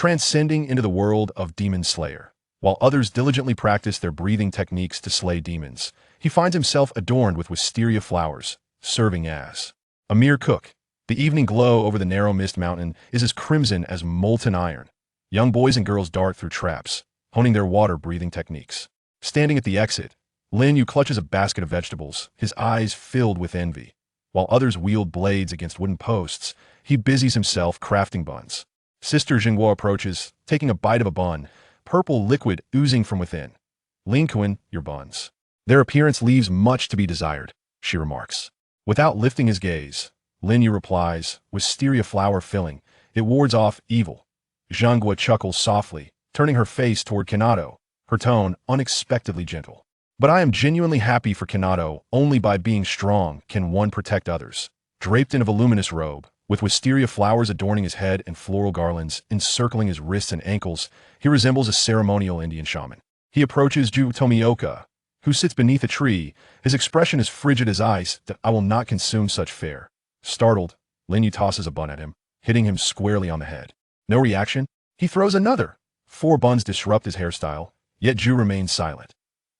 transcending into the world of Demon Slayer. While others diligently practice their breathing techniques to slay demons, he finds himself adorned with wisteria flowers, serving as a mere cook. The evening glow over the narrow mist mountain is as crimson as molten iron. Young boys and girls dart through traps, honing their water-breathing techniques. Standing at the exit, Lin Yu clutches a basket of vegetables, his eyes filled with envy. While others wield blades against wooden posts, he busies himself crafting buns. Sister Jingguo approaches, taking a bite of a bun, purple liquid oozing from within. Lin Kuan, your buns. Their appearance leaves much to be desired, she remarks. Without lifting his gaze, Lin Yu replies, wisteria flower filling, it wards off evil. Zhanghua chuckles softly, turning her face toward Kanado, her tone unexpectedly gentle. But I am genuinely happy for Kanado. Only by being strong can one protect others. Draped in a voluminous robe, with wisteria flowers adorning his head and floral garlands encircling his wrists and ankles, he resembles a ceremonial Indian shaman. He approaches Ju Tomioka, who sits beneath a tree. His expression is frigid as ice. That I will not consume such fare. Startled, Lin Yu tosses a bun at him, hitting him squarely on the head. No reaction. He throws another. 4 buns disrupt his hairstyle, yet Ju remains silent.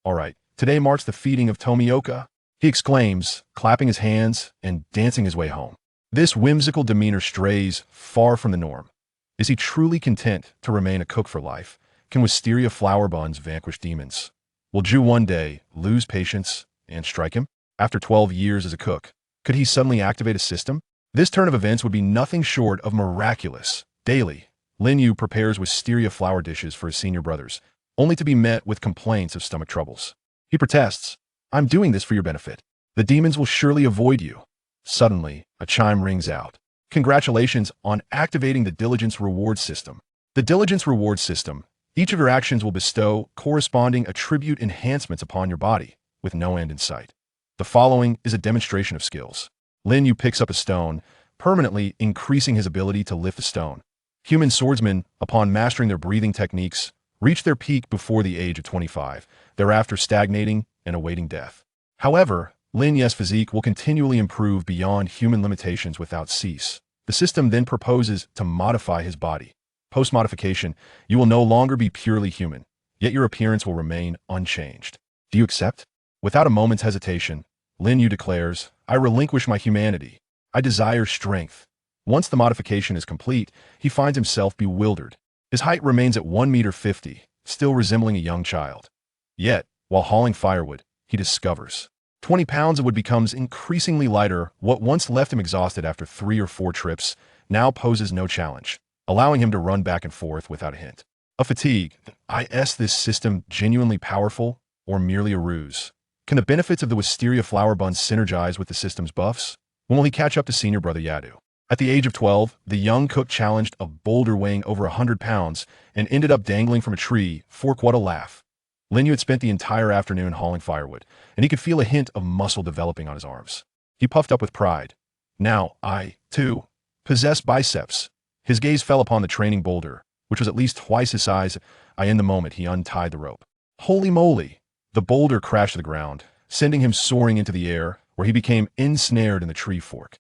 All right, today marks the feeding of Tomioka, he exclaims, clapping his hands and dancing his way home. This whimsical demeanor strays far from the norm. Is he truly content to remain a cook for life? Can wisteria flower buns vanquish demons? Will Ju one day lose patience and strike him? After 12 years as a cook, could he suddenly activate a system? This turn of events would be nothing short of miraculous. Daily, Lin Yu prepares wisteria flower dishes for his senior brothers, only to be met with complaints of stomach troubles. He protests, I'm doing this for your benefit. The demons will surely avoid you. Suddenly, a chime rings out. Congratulations on activating the diligence reward system. The diligence reward system. Each of your actions will bestow corresponding attribute enhancements upon your body, with no end in sight. The following is a demonstration of skills. Lin Yu picks up a stone, permanently increasing his ability to lift the stone. Human swordsmen, upon mastering their breathing techniques, reach their peak before the age of 25, thereafter stagnating and awaiting death. However, Lin Yu's physique will continually improve beyond human limitations without cease. The system then proposes to modify his body. Post-modification, you will no longer be purely human, yet your appearance will remain unchanged. Do you accept? Without a moment's hesitation, Lin Yu declares, I relinquish my humanity. I desire strength. Once the modification is complete, he finds himself bewildered. His height remains at 1.50 meters, still resembling a young child. Yet, while hauling firewood, he discovers 20 pounds of wood becomes increasingly lighter. What once left him exhausted after 3 or 4 trips now poses no challenge, allowing him to run back and forth without a hint of fatigue. Is this system genuinely powerful or merely a ruse? Can the benefits of the wisteria flower buns synergize with the system's buffs? When will he catch up to senior brother Yadu? At the age of 12, the young cook challenged a boulder weighing over 100 pounds and ended up dangling from a tree. Fork, what a laugh. Lin Yu had spent the entire afternoon hauling firewood, and he could feel a hint of muscle developing on his arms. He puffed up with pride. Now, I, too, possess biceps. His gaze fell upon the training boulder, which was at least twice his size. In the moment, he untied the rope. Holy moly! The boulder crashed to the ground, sending him soaring into the air, where he became ensnared in the tree fork.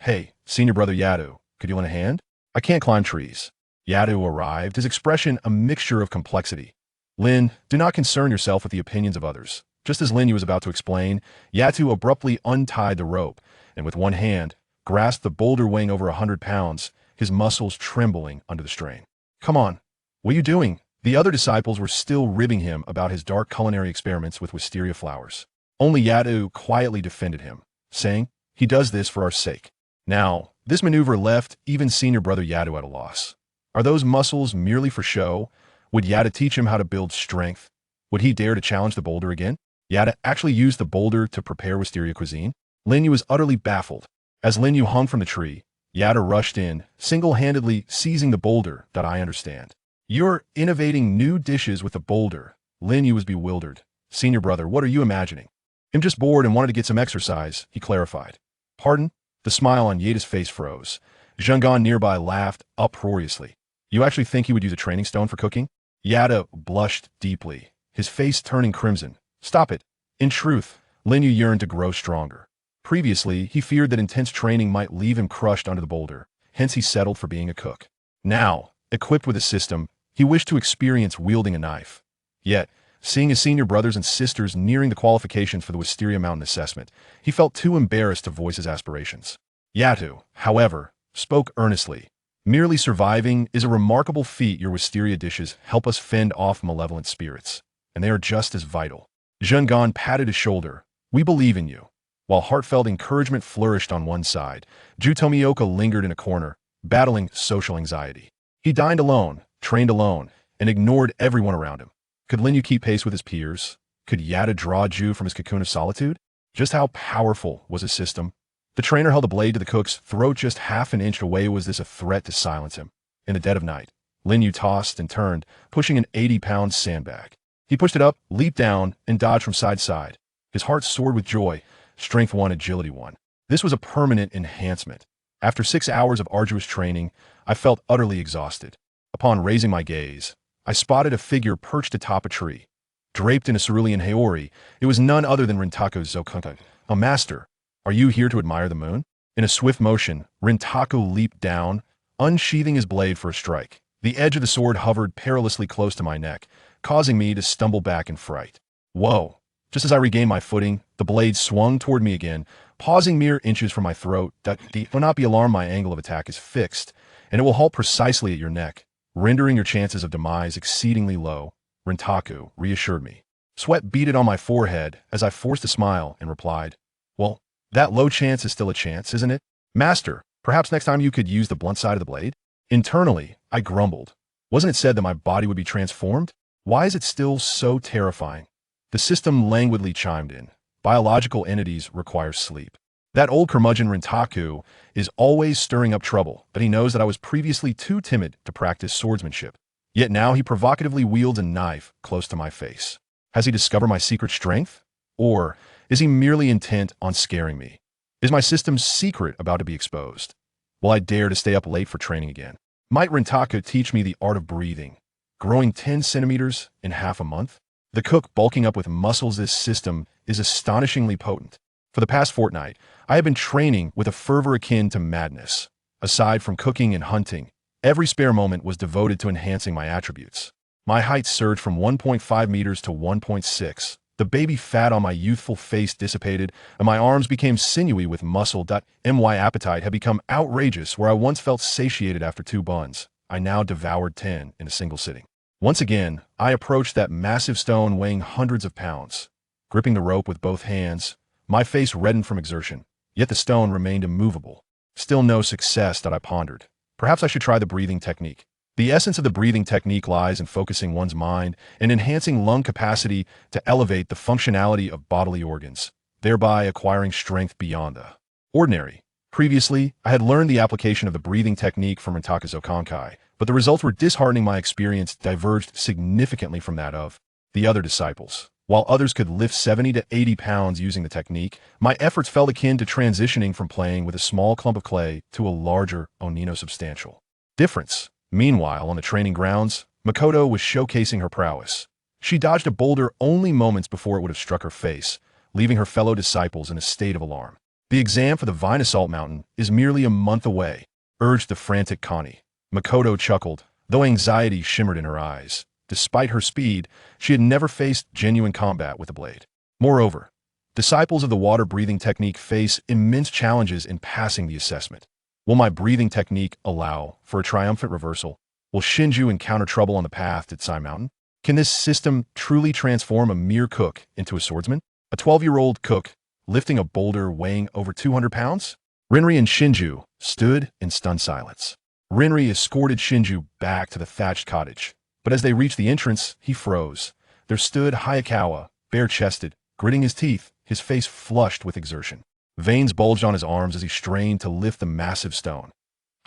Hey, senior brother Yadu, could you lend a hand? I can't climb trees. Yadu arrived, his expression a mixture of complexity. Lin, do not concern yourself with the opinions of others. Just as Lin Yu was about to explain, Yatu abruptly untied the rope, and with one hand, grasped the boulder weighing over 100 pounds, his muscles trembling under the strain. Come on, what are you doing? The other disciples were still ribbing him about his dark culinary experiments with wisteria flowers. Only Yadu quietly defended him, saying, he does this for our sake. Now, this maneuver left even senior brother Yadu at a loss. Are those muscles merely for show? Would Yada teach him how to build strength? Would he dare to challenge the boulder again? Yada actually used the boulder to prepare wisteria cuisine? Lin Yu was utterly baffled. As Lin Yu hung from the tree, Yada rushed in, single-handedly seizing the boulder. That I understand. You're innovating new dishes with the boulder. Lin Yu was bewildered. Senior brother, what are you imagining? I'm just bored and wanted to get some exercise, he clarified. Pardon? The smile on Yada's face froze. Zhanggan nearby laughed uproariously. You actually think he would use a training stone for cooking? Yada blushed deeply, his face turning crimson. Stop it. In truth, Lin Yu yearned to grow stronger. Previously, he feared that intense training might leave him crushed under the boulder, hence he settled for being a cook. Now, Equipped with a system, he wished to experience wielding a knife. Yet, seeing his senior brothers and sisters nearing the qualifications for the Wisteria Mountain assessment, he felt too embarrassed to voice his aspirations. Yatu, however, spoke earnestly. Merely surviving is a remarkable feat. Your wisteria dishes help us fend off malevolent spirits, and they are just as vital. Zhenghan patted his shoulder. We believe in you. While heartfelt encouragement flourished on one side, Ju Tomioka lingered in a corner, battling social anxiety. He dined alone, trained alone, and ignored everyone around him. Could Lin Yu keep pace with his peers? Could Yata draw Ju from his cocoon of solitude? Just how powerful was his system? The trainer held a blade to the cook's throat just half an inch away. Was this a threat to silence him? In the dead of night, Lin Yu tossed and turned, pushing an 80-pound sandbag. He pushed it up, leaped down, and dodged from side to side. His heart soared with joy. Strength 1, agility 1. This was a permanent enhancement. After 6 hours of arduous training, I felt utterly exhausted. Upon raising my gaze, I spotted a figure perched atop a tree. Draped in a cerulean haori, it was none other than Rintaku Zokunka. "Oh, master, are you here to admire the moon?" In a swift motion, Rintaku leaped down, unsheathing his blade for a strike. The edge of the sword hovered perilously close to my neck, causing me to stumble back in fright. Whoa! Just as I regained my footing, the blade swung toward me again, pausing mere inches from my throat. "Do not be alarmed, my angle of attack is fixed, and it will halt precisely at your neck, rendering your chances of demise exceedingly low," Rintaku reassured me. Sweat beaded on my forehead as I forced a smile and replied, "Well, that low chance is still a chance, isn't it? Master, perhaps next time you could use the blunt side of the blade?" Internally, I grumbled. Wasn't it said that my body would be transformed? Why is it still so terrifying? The system languidly chimed in. Biological entities require sleep. That old curmudgeon Rintaku is always stirring up trouble, but he knows that I was previously too timid to practice swordsmanship. Yet now he provocatively wields a knife close to my face. Has he discovered my secret strength? Or is he merely intent on scaring me? Is my system's secret about to be exposed? Will I dare to stay up late for training again? Might Rintaku teach me the art of breathing, growing 10 centimeters in half a month? The cook bulking up with muscles. This system is astonishingly potent. For the past fortnight, I have been training with a fervor akin to madness. Aside from cooking and hunting, every spare moment was devoted to enhancing my attributes. My height surged from 1.5 meters to 1.6. The baby fat on my youthful face dissipated, and my arms became sinewy with muscle. My appetite had become outrageous. Where I once felt satiated after 2 buns, I now devoured 10 in a single sitting. Once again, I approached that massive stone weighing hundreds of pounds. Gripping the rope with both hands, my face reddened from exertion, yet the stone remained immovable. Still no success. I pondered. Perhaps I should try the breathing technique. The essence of the breathing technique lies in focusing one's mind and enhancing lung capacity to elevate the functionality of bodily organs, thereby acquiring strength beyond the ordinary. Previously, I had learned the application of the breathing technique from Rintaku Zokankai, but the results were disheartening. My experience diverged significantly from that of the other disciples. While others could lift 70 to 80 pounds using the technique, my efforts felt akin to transitioning from playing with a small clump of clay to a larger, onino substantial difference. Meanwhile, on the training grounds, Makoto was showcasing her prowess. She dodged a boulder only moments before it would have struck her face, leaving her fellow disciples in a state of alarm. The exam for the Vine Assault Mountain is merely a month away, urged the frantic Connie. Makoto chuckled, though anxiety shimmered in her eyes. Despite her speed, she had never faced genuine combat with a blade. Moreover, disciples of the water-breathing technique face immense challenges in passing the assessment. Will my breathing technique allow for a triumphant reversal? Will Shinju encounter trouble on the path to Tsai Mountain? Can this system truly transform a mere cook into a swordsman? A 12-year-old cook lifting a boulder weighing over 200 pounds? Rinri and Shinju stood in stunned silence. Rinri escorted Shinju back to the thatched cottage, but as they reached the entrance, he froze. There stood Hayakawa, bare-chested, gritting his teeth, his face flushed with exertion. Veins bulged on his arms as he strained to lift the massive stone.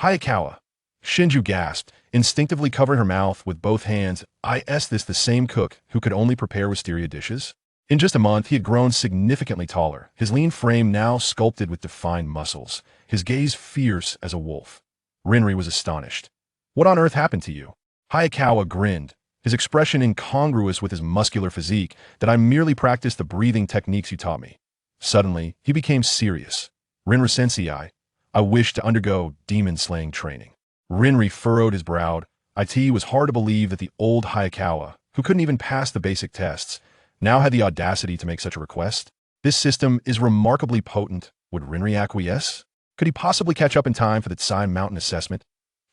Hayakawa! Shinju gasped, instinctively covering her mouth with both hands. Is this the same cook who could only prepare wisteria dishes? In just a month, he had grown significantly taller, his lean frame now sculpted with defined muscles, his gaze fierce as a wolf. Rinri was astonished. What on earth happened to you? Hayakawa grinned, his expression incongruous with his muscular physique. That I merely practiced the breathing techniques you taught me. Suddenly, he became serious. Rinri-sensei, I wish to undergo demon-slaying training. Rinri furrowed his brow. It was hard to believe that the old Hayakawa, who couldn't even pass the basic tests, now had the audacity to make such a request. This system is remarkably potent. Would Rinri acquiesce? Could he possibly catch up in time for the Tsai Mountain assessment?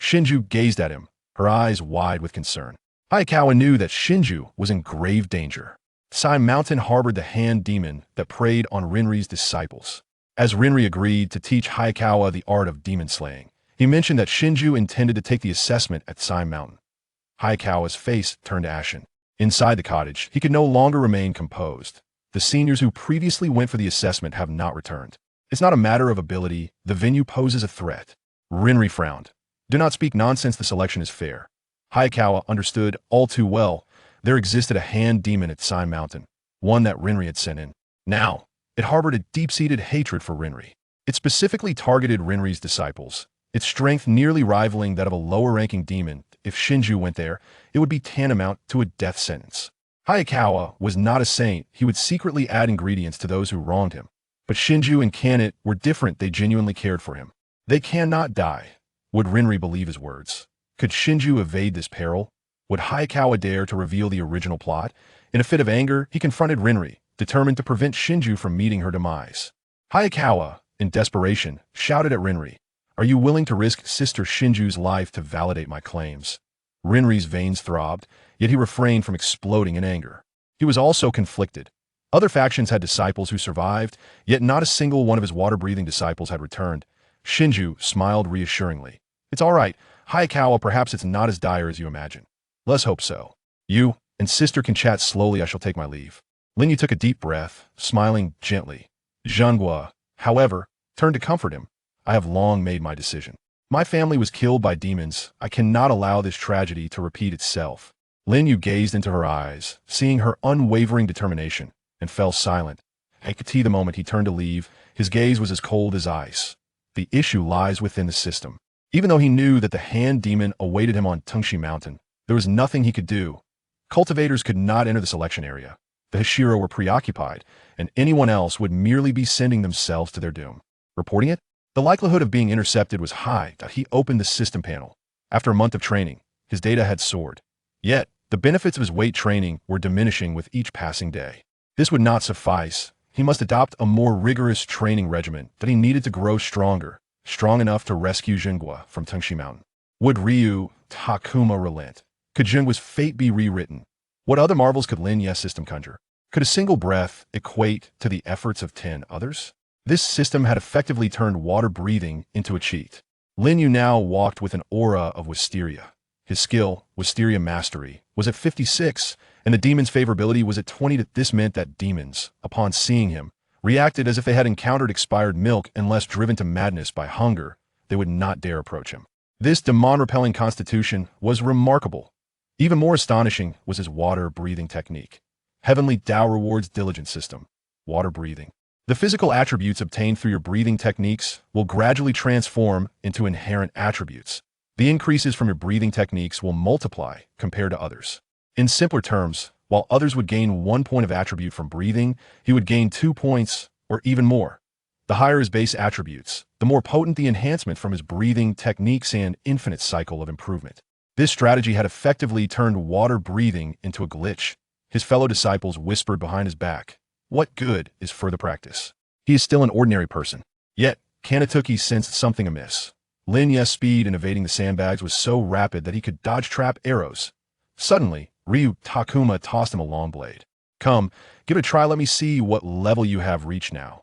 Shinju gazed at him, her eyes wide with concern. Hayakawa knew that Shinju was in grave danger. Tsai Mountain harbored the hand demon that preyed on Rinri's disciples. As Rinri agreed to teach Hayakawa the art of demon slaying, he mentioned that Shinju intended to take the assessment at Tsai Mountain. Hayakawa's face turned ashen. Inside the cottage, he could no longer remain composed. The seniors who previously went for the assessment have not returned. It's not a matter of ability. The venue poses a threat. Rinri frowned. Do not speak nonsense. The selection is fair. Hayakawa understood all too well. There existed a hand demon at Tsai Mountain, one that Rinri had sent in. Now, it harbored a deep-seated hatred for Rinri. It specifically targeted Rinri's disciples, its strength nearly rivaling that of a lower-ranking demon. If Shinju went there, it would be tantamount to a death sentence. Hayakawa was not a saint. He would secretly add ingredients to those who wronged him. But Shinju and Kanit were different. They genuinely cared for him. They cannot die. Would Rinri believe his words? Could Shinju evade this peril? Would Hayakawa dare to reveal the original plot? In a fit of anger, he confronted Rinri, determined to prevent Shinju from meeting her demise. Hayakawa, in desperation, shouted at Rinri, "Are you willing to risk Sister Shinju's life to validate my claims?" Rinri's veins throbbed, yet he refrained from exploding in anger. He was also conflicted. Other factions had disciples who survived, yet not a single one of his water-breathing disciples had returned. Shinju smiled reassuringly. "It's all right, Hayakawa, perhaps it's not as dire as you imagine. Let's hope so. You and Sister can chat slowly. I shall take my leave." Lin Yu took a deep breath, smiling gently. Zhenghua, however, turned to comfort him. "I have long made my decision. My family was killed by demons. I cannot allow this tragedy to repeat itself." Lin Yu gazed into her eyes, seeing her unwavering determination, and fell silent. He could see the moment he turned to leave, his gaze was as cold as ice. The issue lies within the system. Even though he knew that the hand demon awaited him on Tungshi Mountain, there was nothing he could do. Cultivators could not enter the selection area. The Hashira were preoccupied, and anyone else would merely be sending themselves to their doom. Reporting it? The likelihood of being intercepted was high. He opened the system panel. After a month of training, his data had soared. Yet, the benefits of his weight training were diminishing with each passing day. This would not suffice. He must adopt a more rigorous training regimen. That he needed to grow stronger, strong enough to rescue Zhenghua from Tungshi Mountain. Would Ryu Takuma relent? Could Zhenghua's fate be rewritten? What other marvels could Lin Yu's system conjure? Could a single breath equate to the efforts of 10 others? This system had effectively turned water breathing into a cheat. Lin Yu now walked with an aura of wisteria. His skill, wisteria mastery, was at 56, and the demon's favorability was at 20. This meant that demons, upon seeing him, reacted as if they had encountered expired milk. Unless driven to madness by hunger, they would not dare approach him. This demon-repelling constitution was remarkable. Even more astonishing was his water-breathing technique. Heavenly Tao rewards diligent system. Water breathing. The physical attributes obtained through your breathing techniques will gradually transform into inherent attributes. The increases from your breathing techniques will multiply compared to others. In simpler terms, while others would gain 1 point of attribute from breathing, he would gain 2 points or even more. The higher his base attributes, the more potent the enhancement from his breathing techniques and infinite cycle of improvement. This strategy had effectively turned water breathing into a glitch. His fellow disciples whispered behind his back, "What good is further practice? He is still an ordinary person." Yet, Kanatuki sensed something amiss. Lin Yu's speed in evading the sandbags was so rapid that he could dodge trap arrows. Suddenly, Ryu Takuma tossed him a long blade. "Come, give it a try. Let me see what level you have reached now."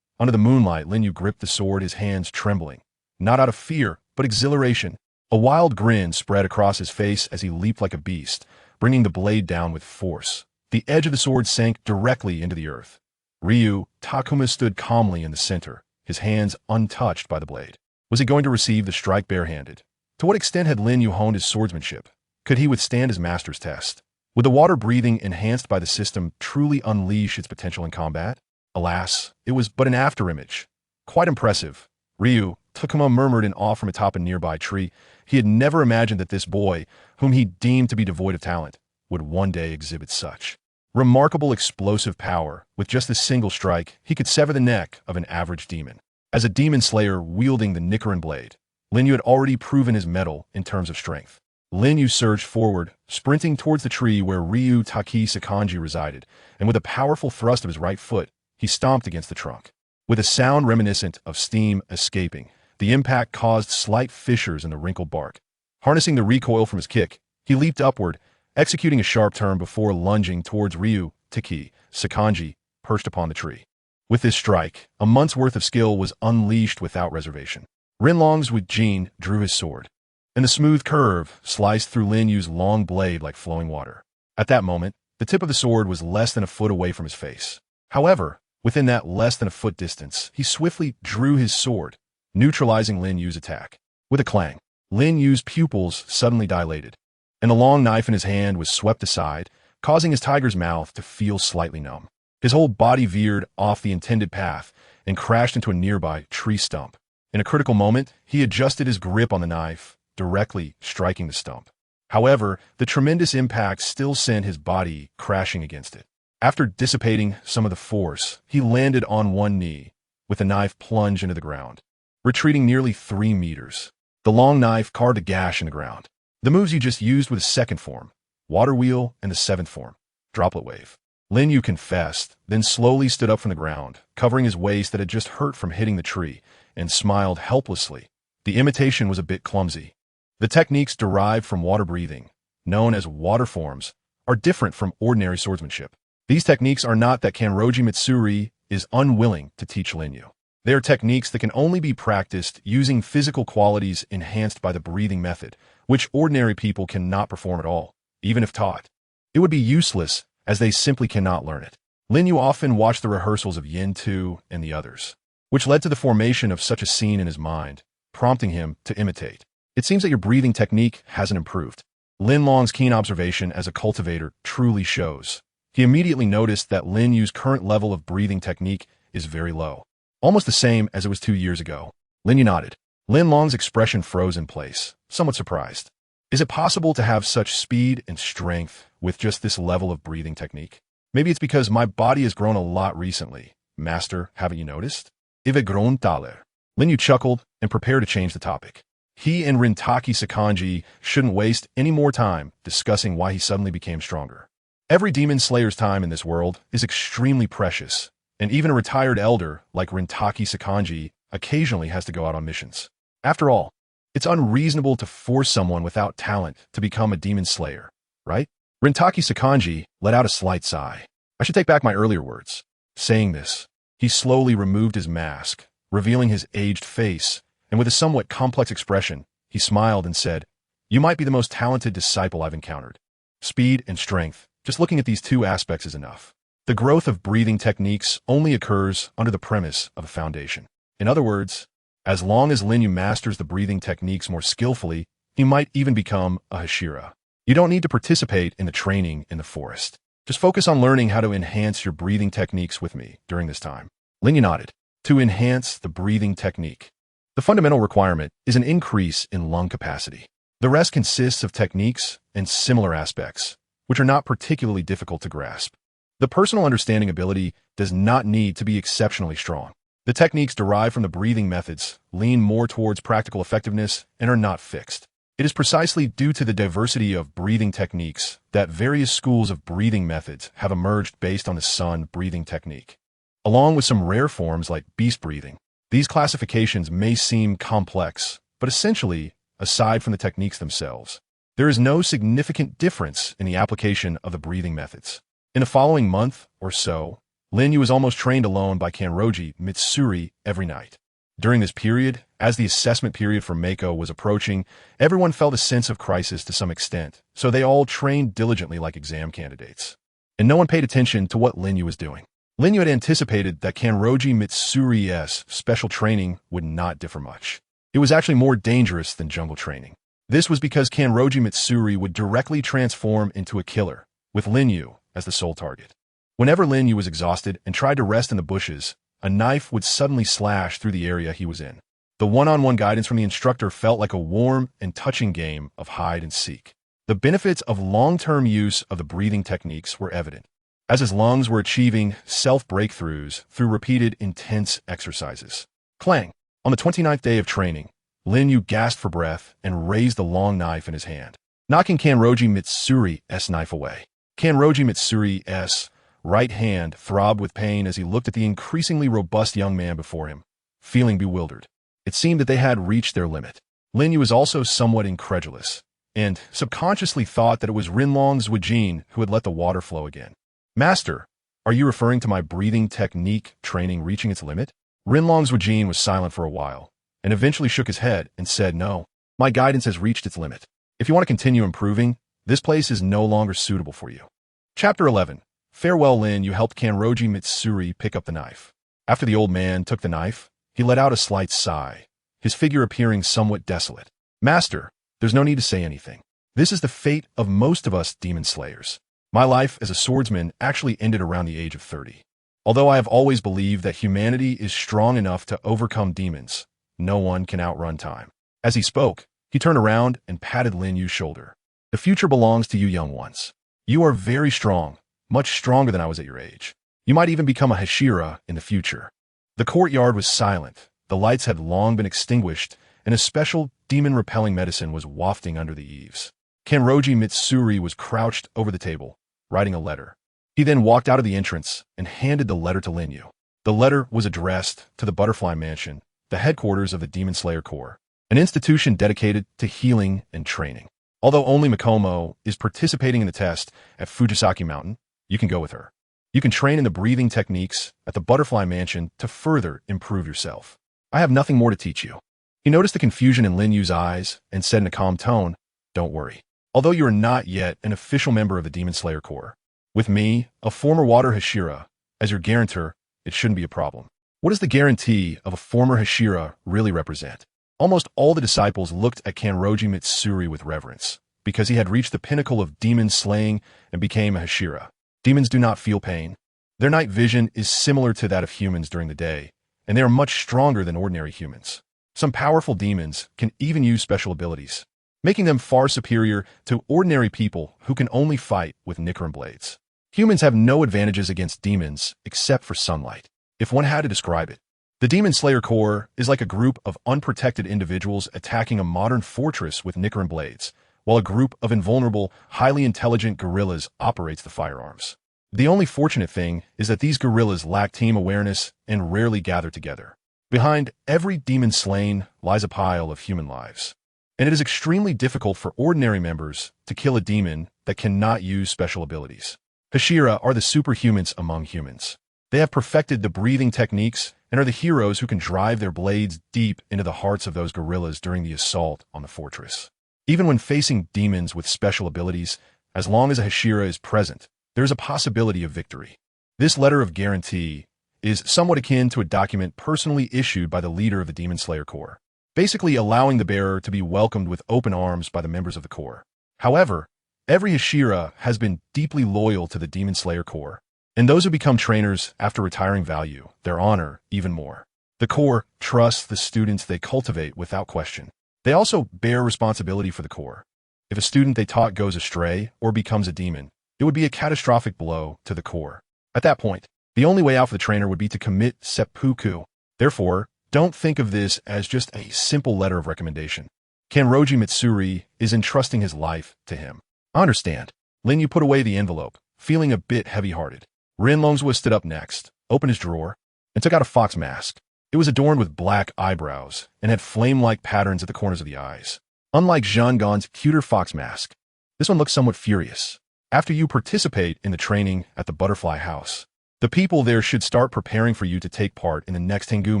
Under the moonlight, Lin Yu gripped the sword, his hands trembling. Not out of fear, but exhilaration. A wild grin spread across his face as he leaped like a beast, bringing the blade down with force. The edge of the sword sank directly into the earth. Ryu Takuma stood calmly in the center, his hands untouched by the blade. Was he going to receive the strike barehanded? To what extent had Lin Yu honed his swordsmanship? Could he withstand his master's test? Would the water breathing enhanced by the system truly unleash its potential in combat? Alas, it was but an afterimage. Quite impressive. Ryu Takuma murmured in awe from atop a nearby tree. He had never imagined that this boy, whom he deemed to be devoid of talent, would one day exhibit such remarkable explosive power. With just a single strike, he could sever the neck of an average demon. As a demon slayer wielding the Nichirin Blade, Lin Yu had already proven his mettle in terms of strength. Lin Yu surged forward, sprinting towards the tree where Ryu Taki Sakanji resided, and with a powerful thrust of his right foot, he stomped against the trunk. With a sound reminiscent of steam escaping, the impact caused slight fissures in the wrinkled bark. Harnessing the recoil from his kick, he leaped upward, executing a sharp turn before lunging towards Ryu Taki Sakanji, perched upon the tree. With this strike, a month's worth of skill was unleashed without reservation. Rinlong's with Jin drew his sword, and the smooth curve sliced through Lin Yu's long blade like flowing water. At that moment, the tip of the sword was less than a foot away from his face. However, within that less than a foot distance, he swiftly drew his sword, neutralizing Lin Yu's attack. With a clang, Lin Yu's pupils suddenly dilated, and the long knife in his hand was swept aside, causing his tiger's mouth to feel slightly numb. His whole body veered off the intended path and crashed into a nearby tree stump. In a critical moment, he adjusted his grip on the knife, directly striking the stump. However, the tremendous impact still sent his body crashing against it. After dissipating some of the force, he landed on one knee, with the knife plunged into the ground, retreating nearly 3 meters. The long knife carved a gash in the ground. The moves you just used were the second form, water wheel, and the 7th form, droplet wave. Lin Yu confessed, then slowly stood up from the ground, covering his waist that had just hurt from hitting the tree, and smiled helplessly. The imitation was a bit clumsy. The techniques derived from water breathing, known as water forms, are different from ordinary swordsmanship. These techniques are not that Kanroji Mitsuri is unwilling to teach Lin Yu. They are techniques that can only be practiced using physical qualities enhanced by the breathing method, which ordinary people cannot perform at all, even if taught. It would be useless, as they simply cannot learn it. Lin Yu often watched the rehearsals of Yin Tu and the others, which led to the formation of such a scene in his mind, prompting him to imitate. It seems that your breathing technique hasn't improved. Lin Long's keen observation as a cultivator truly shows. He immediately noticed that Lin Yu's current level of breathing technique is very low, almost the same as it was 2 years ago. Lin Yu nodded. Lin Long's expression froze in place, somewhat surprised. Is it possible to have such speed and strength with just this level of breathing technique? Maybe it's because my body has grown a lot recently. Master, haven't you noticed? Ive grown taler. Lin Yu chuckled and prepared to change the topic. He and Rintaki Sakanji shouldn't waste any more time discussing why he suddenly became stronger. Every demon slayer's time in this world is extremely precious, and even a retired elder like Rintaki Sakanji occasionally has to go out on missions. After all, it's unreasonable to force someone without talent to become a demon slayer, right? Rintaki Sakanji let out a slight sigh. I should take back my earlier words. Saying this, he slowly removed his mask, revealing his aged face, and with a somewhat complex expression, he smiled and said, "You might be the most talented disciple I've encountered. Speed and strength, just looking at these 2 aspects is enough. The growth of breathing techniques only occurs under the premise of a foundation. In other words, as long as Lin Yu masters the breathing techniques more skillfully, he might even become a Hashira. You don't need to participate in the training in the forest. Just focus on learning how to enhance your breathing techniques with me during this time." Lin Yu nodded. To enhance the breathing technique, the fundamental requirement is an increase in lung capacity. The rest consists of techniques and similar aspects, which are not particularly difficult to grasp. The personal understanding ability does not need to be exceptionally strong. The techniques derived from the breathing methods lean more towards practical effectiveness and are not fixed. It is precisely due to the diversity of breathing techniques that various schools of breathing methods have emerged based on the sun breathing technique. Along with some rare forms like beast breathing, these classifications may seem complex, but essentially, aside from the techniques themselves, there is no significant difference in the application of the breathing methods. In the following month or so, Lin Yu was almost trained alone by Kanroji Mitsuri every night. During this period, as the assessment period for Mako was approaching, everyone felt a sense of crisis to some extent, so they all trained diligently like exam candidates. And no one paid attention to what Lin Yu was doing. Lin Yu had anticipated that Kanroji Mitsuri's special training would not differ much. It was actually more dangerous than jungle training. This was because Kanroji Mitsuri would directly transform into a killer, with Lin Yu as the sole target. Whenever Lin Yu was exhausted and tried to rest in the bushes, a knife would suddenly slash through the area he was in. The one-on-one guidance from the instructor felt like a warm and touching game of hide and seek. The benefits of long-term use of the breathing techniques were evident, as his lungs were achieving self-breakthroughs through repeated intense exercises. Clang! On the 29th day of training, Lin Yu gasped for breath and raised the long knife in his hand. knocking Kanroji Mitsuri's knife away. Kanroji Mitsuri's right hand throbbed with pain as he looked at the increasingly robust young man before him, feeling bewildered. It seemed that they had reached their limit. Lin Yu was also somewhat incredulous, and subconsciously thought that it was Rinlong's Wujin who had let the water flow again. Master, are you referring to my breathing technique training reaching its limit? Rinlong's Wujin was silent for a while, and eventually shook his head and said, no, my guidance has reached its limit. If you want to continue improving, this place is no longer suitable for you. Chapter 11. Farewell, Lin Yu helped Kanroji Mitsuri pick up the knife. After the old man took the knife, he let out a slight sigh, his figure appearing somewhat desolate. Master, there's no need to say anything. This is the fate of most of us demon slayers. My life as a swordsman actually ended around the age of 30. Although I have always believed that humanity is strong enough to overcome demons, no one can outrun time. As he spoke, he turned around and patted Lin Yu's shoulder. The future belongs to you young ones. You are very strong, much stronger than I was at your age. You might even become a Hashira in the future. The courtyard was silent, the lights had long been extinguished, and a special demon-repelling medicine was wafting under the eaves. Kanroji Mitsuri was crouched over the table, writing a letter. He then walked out of the entrance and handed the letter to Lin Yu. The letter was addressed to the Butterfly Mansion, the headquarters of the Demon Slayer Corps, an institution dedicated to healing and training. Although only Mikomo is participating in the test at Fujisaki Mountain, you can go with her. You can train in the breathing techniques at the Butterfly Mansion to further improve yourself. I have nothing more to teach you. He noticed the confusion in Lin Yu's eyes and said in a calm tone, don't worry. Although you are not yet an official member of the Demon Slayer Corps, with me, a former water Hashira, as your guarantor, it shouldn't be a problem. What does the guarantee of a former Hashira really represent? Almost all the disciples looked at Kanroji Mitsuri with reverence, because he had reached the pinnacle of demon slaying and became a Hashira. Demons do not feel pain. Their night vision is similar to that of humans during the day, and they are much stronger than ordinary humans. Some powerful demons can even use special abilities, making them far superior to ordinary people who can only fight with Nichirin Blades. Humans have no advantages against demons except for sunlight. If one had to describe it, the Demon Slayer Corps is like a group of unprotected individuals attacking a modern fortress with Nichirin Blades, while a group of invulnerable, highly intelligent guerrillas operates the firearms. The only fortunate thing is that these guerrillas lack team awareness and rarely gather together. Behind every demon slain lies a pile of human lives, and it is extremely difficult for ordinary members to kill a demon that cannot use special abilities. Hashira are the superhumans among humans. They have perfected the breathing techniques and are the heroes who can drive their blades deep into the hearts of those guerrillas during the assault on the fortress. Even when facing demons with special abilities, as long as a Hashira is present, there is a possibility of victory. This letter of guarantee is somewhat akin to a document personally issued by the leader of the Demon Slayer Corps, basically allowing the bearer to be welcomed with open arms by the members of the Corps. However, every Hashira has been deeply loyal to the Demon Slayer Corps, and those who become trainers after retiring value their honor even more. The Corps trusts the students they cultivate without question. They also bear responsibility for the Corps. If a student they taught goes astray or becomes a demon, it would be a catastrophic blow to the Corps. At that point, the only way out for the trainer would be to commit seppuku. Therefore, don't think of this as just a simple letter of recommendation. Kanroji Mitsuri is entrusting his life to him. I understand. Lin Yu put away the envelope, feeling a bit heavy-hearted. Rinlong's stood up next, opened his drawer, and took out a fox mask. It was adorned with black eyebrows and had flame-like patterns at the corners of the eyes. Unlike Zhang Gan's cuter fox mask, this one looks somewhat furious. After you participate in the training at the Butterfly House, the people there should start preparing for you to take part in the next Tengu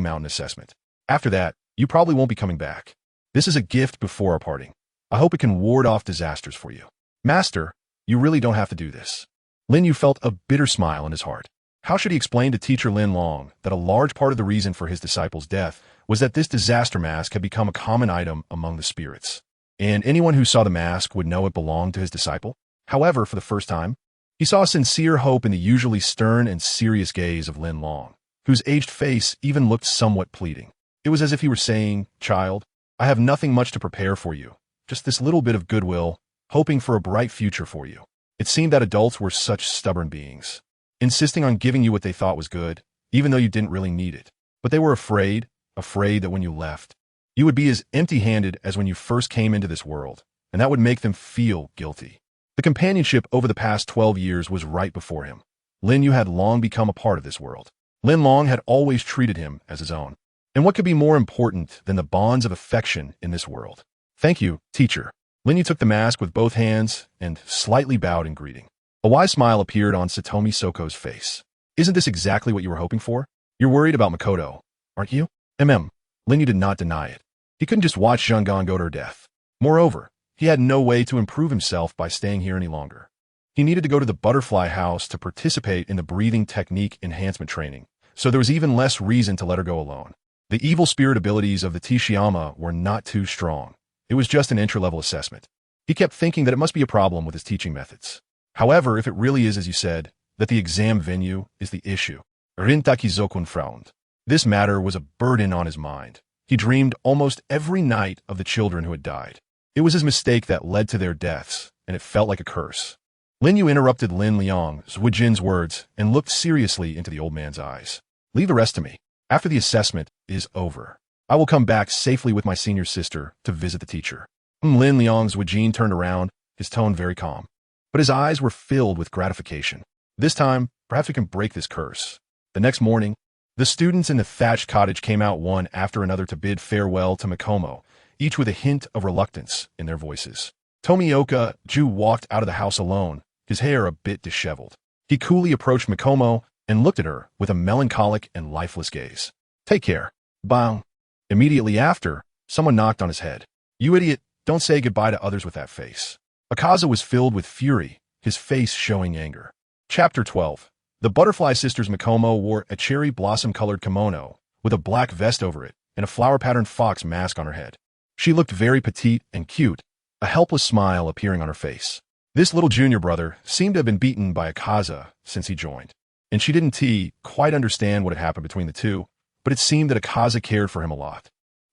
Mountain assessment. After that, you probably won't be coming back. This is a gift before our parting. I hope it can ward off disasters for you. Master, you really don't have to do this. Lin Yu felt a bitter smile in his heart. How should he explain to teacher Lin Long that a large part of the reason for his disciple's death was that this disaster mask had become a common item among the spirits, and anyone who saw the mask would know it belonged to his disciple? However, for the first time, he saw sincere hope in the usually stern and serious gaze of Lin Long, whose aged face even looked somewhat pleading. It was as if he were saying, "Child, I have nothing much to prepare for you, just this little bit of goodwill, hoping for a bright future for you." It seemed that adults were such stubborn beings, insisting on giving you what they thought was good, even though you didn't really need it. But they were afraid that when you left, you would be as empty-handed as when you first came into this world, and that would make them feel guilty. The companionship over the past 12 years was right before him. Lin Yu had long become a part of this world. Lin Long had always treated him as his own. And what could be more important than the bonds of affection in this world? Thank you, teacher. Lin Yu took the mask with both hands and slightly bowed in greeting. A wise smile appeared on Satomi Soko's face. Isn't this exactly what you were hoping for? You're worried about Makoto, aren't you? Lin Yu did not deny it. He couldn't just watch Zhenggan go to her death. Moreover, he had no way to improve himself by staying here any longer. He needed to go to the butterfly house to participate in the breathing technique enhancement training, so there was even less reason to let her go alone. The evil spirit abilities of the Tishiyama were not too strong. It was just an entry-level assessment. He kept thinking that it must be a problem with his teaching methods. However, if it really is, as you said, that the exam venue is the issue, Daki Zokun frowned. This matter was a burden on his mind. He dreamed almost every night of the children who had died. It was his mistake that led to their deaths, and it felt like a curse. Lin Yu interrupted Lin Liang Zwujin's words and looked seriously into the old man's eyes. Leave the rest to me. After the assessment is over, I will come back safely with my senior sister to visit the teacher. Lin Liang Zwujin turned around, his tone very calm. But his eyes were filled with gratification. This time, perhaps we can break this curse. The next morning, the students in the thatched cottage came out one after another to bid farewell to Mikomo, each with a hint of reluctance in their voices. Tomioka Ju walked out of the house alone, his hair a bit disheveled. He coolly approached Mikomo and looked at her with a melancholic and lifeless gaze. Take care. Bang. Immediately after, someone knocked on his head. You idiot, don't say goodbye to others with that face. Akaza was filled with fury, his face showing anger. Chapter 12. The butterfly sisters Mikomo wore a cherry blossom-colored kimono with a black vest over it and a flower-patterned fox mask on her head. She looked very petite and cute, a helpless smile appearing on her face. This little junior brother seemed to have been beaten by Akaza since he joined, and she didn't quite understand what had happened between the two, but it seemed that Akaza cared for him a lot.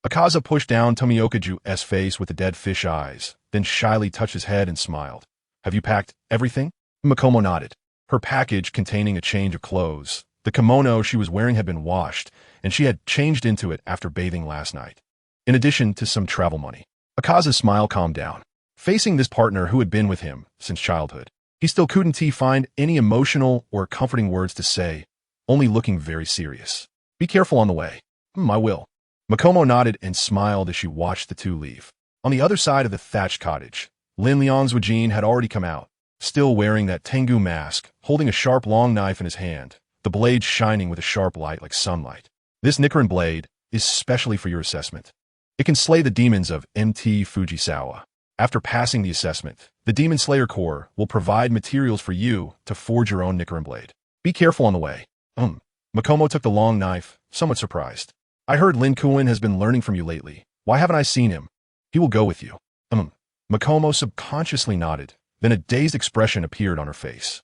Akaza pushed down Tomioka-ju's face with the dead fish eyes, then shyly touched his head and smiled. Have you packed everything? Mikomo nodded. Her package containing a change of clothes. The kimono she was wearing had been washed, and she had changed into it after bathing last night. In addition to some travel money. Akaza's smile calmed down. Facing this partner who had been with him since childhood, he still couldn't find any emotional or comforting words to say, only looking very serious. Be careful on the way. I will. Mikomo nodded and smiled as she watched the two leave. On the other side of the thatched cottage, Lin Liang's Wajin had already come out, still wearing that Tengu mask, holding a sharp long knife in his hand, the blade shining with a sharp light like sunlight. This Nichirin Blade is specially for your assessment. It can slay the demons of MT Fujisawa. After passing the assessment, the Demon Slayer Corps will provide materials for you to forge your own Nichirin Blade. Be careful on the way. Mikomo took the long knife, somewhat surprised. I heard Lin Kuin has been learning from you lately. Why haven't I seen him? He will go with you. Mikomo subconsciously nodded. Then a dazed expression appeared on her face.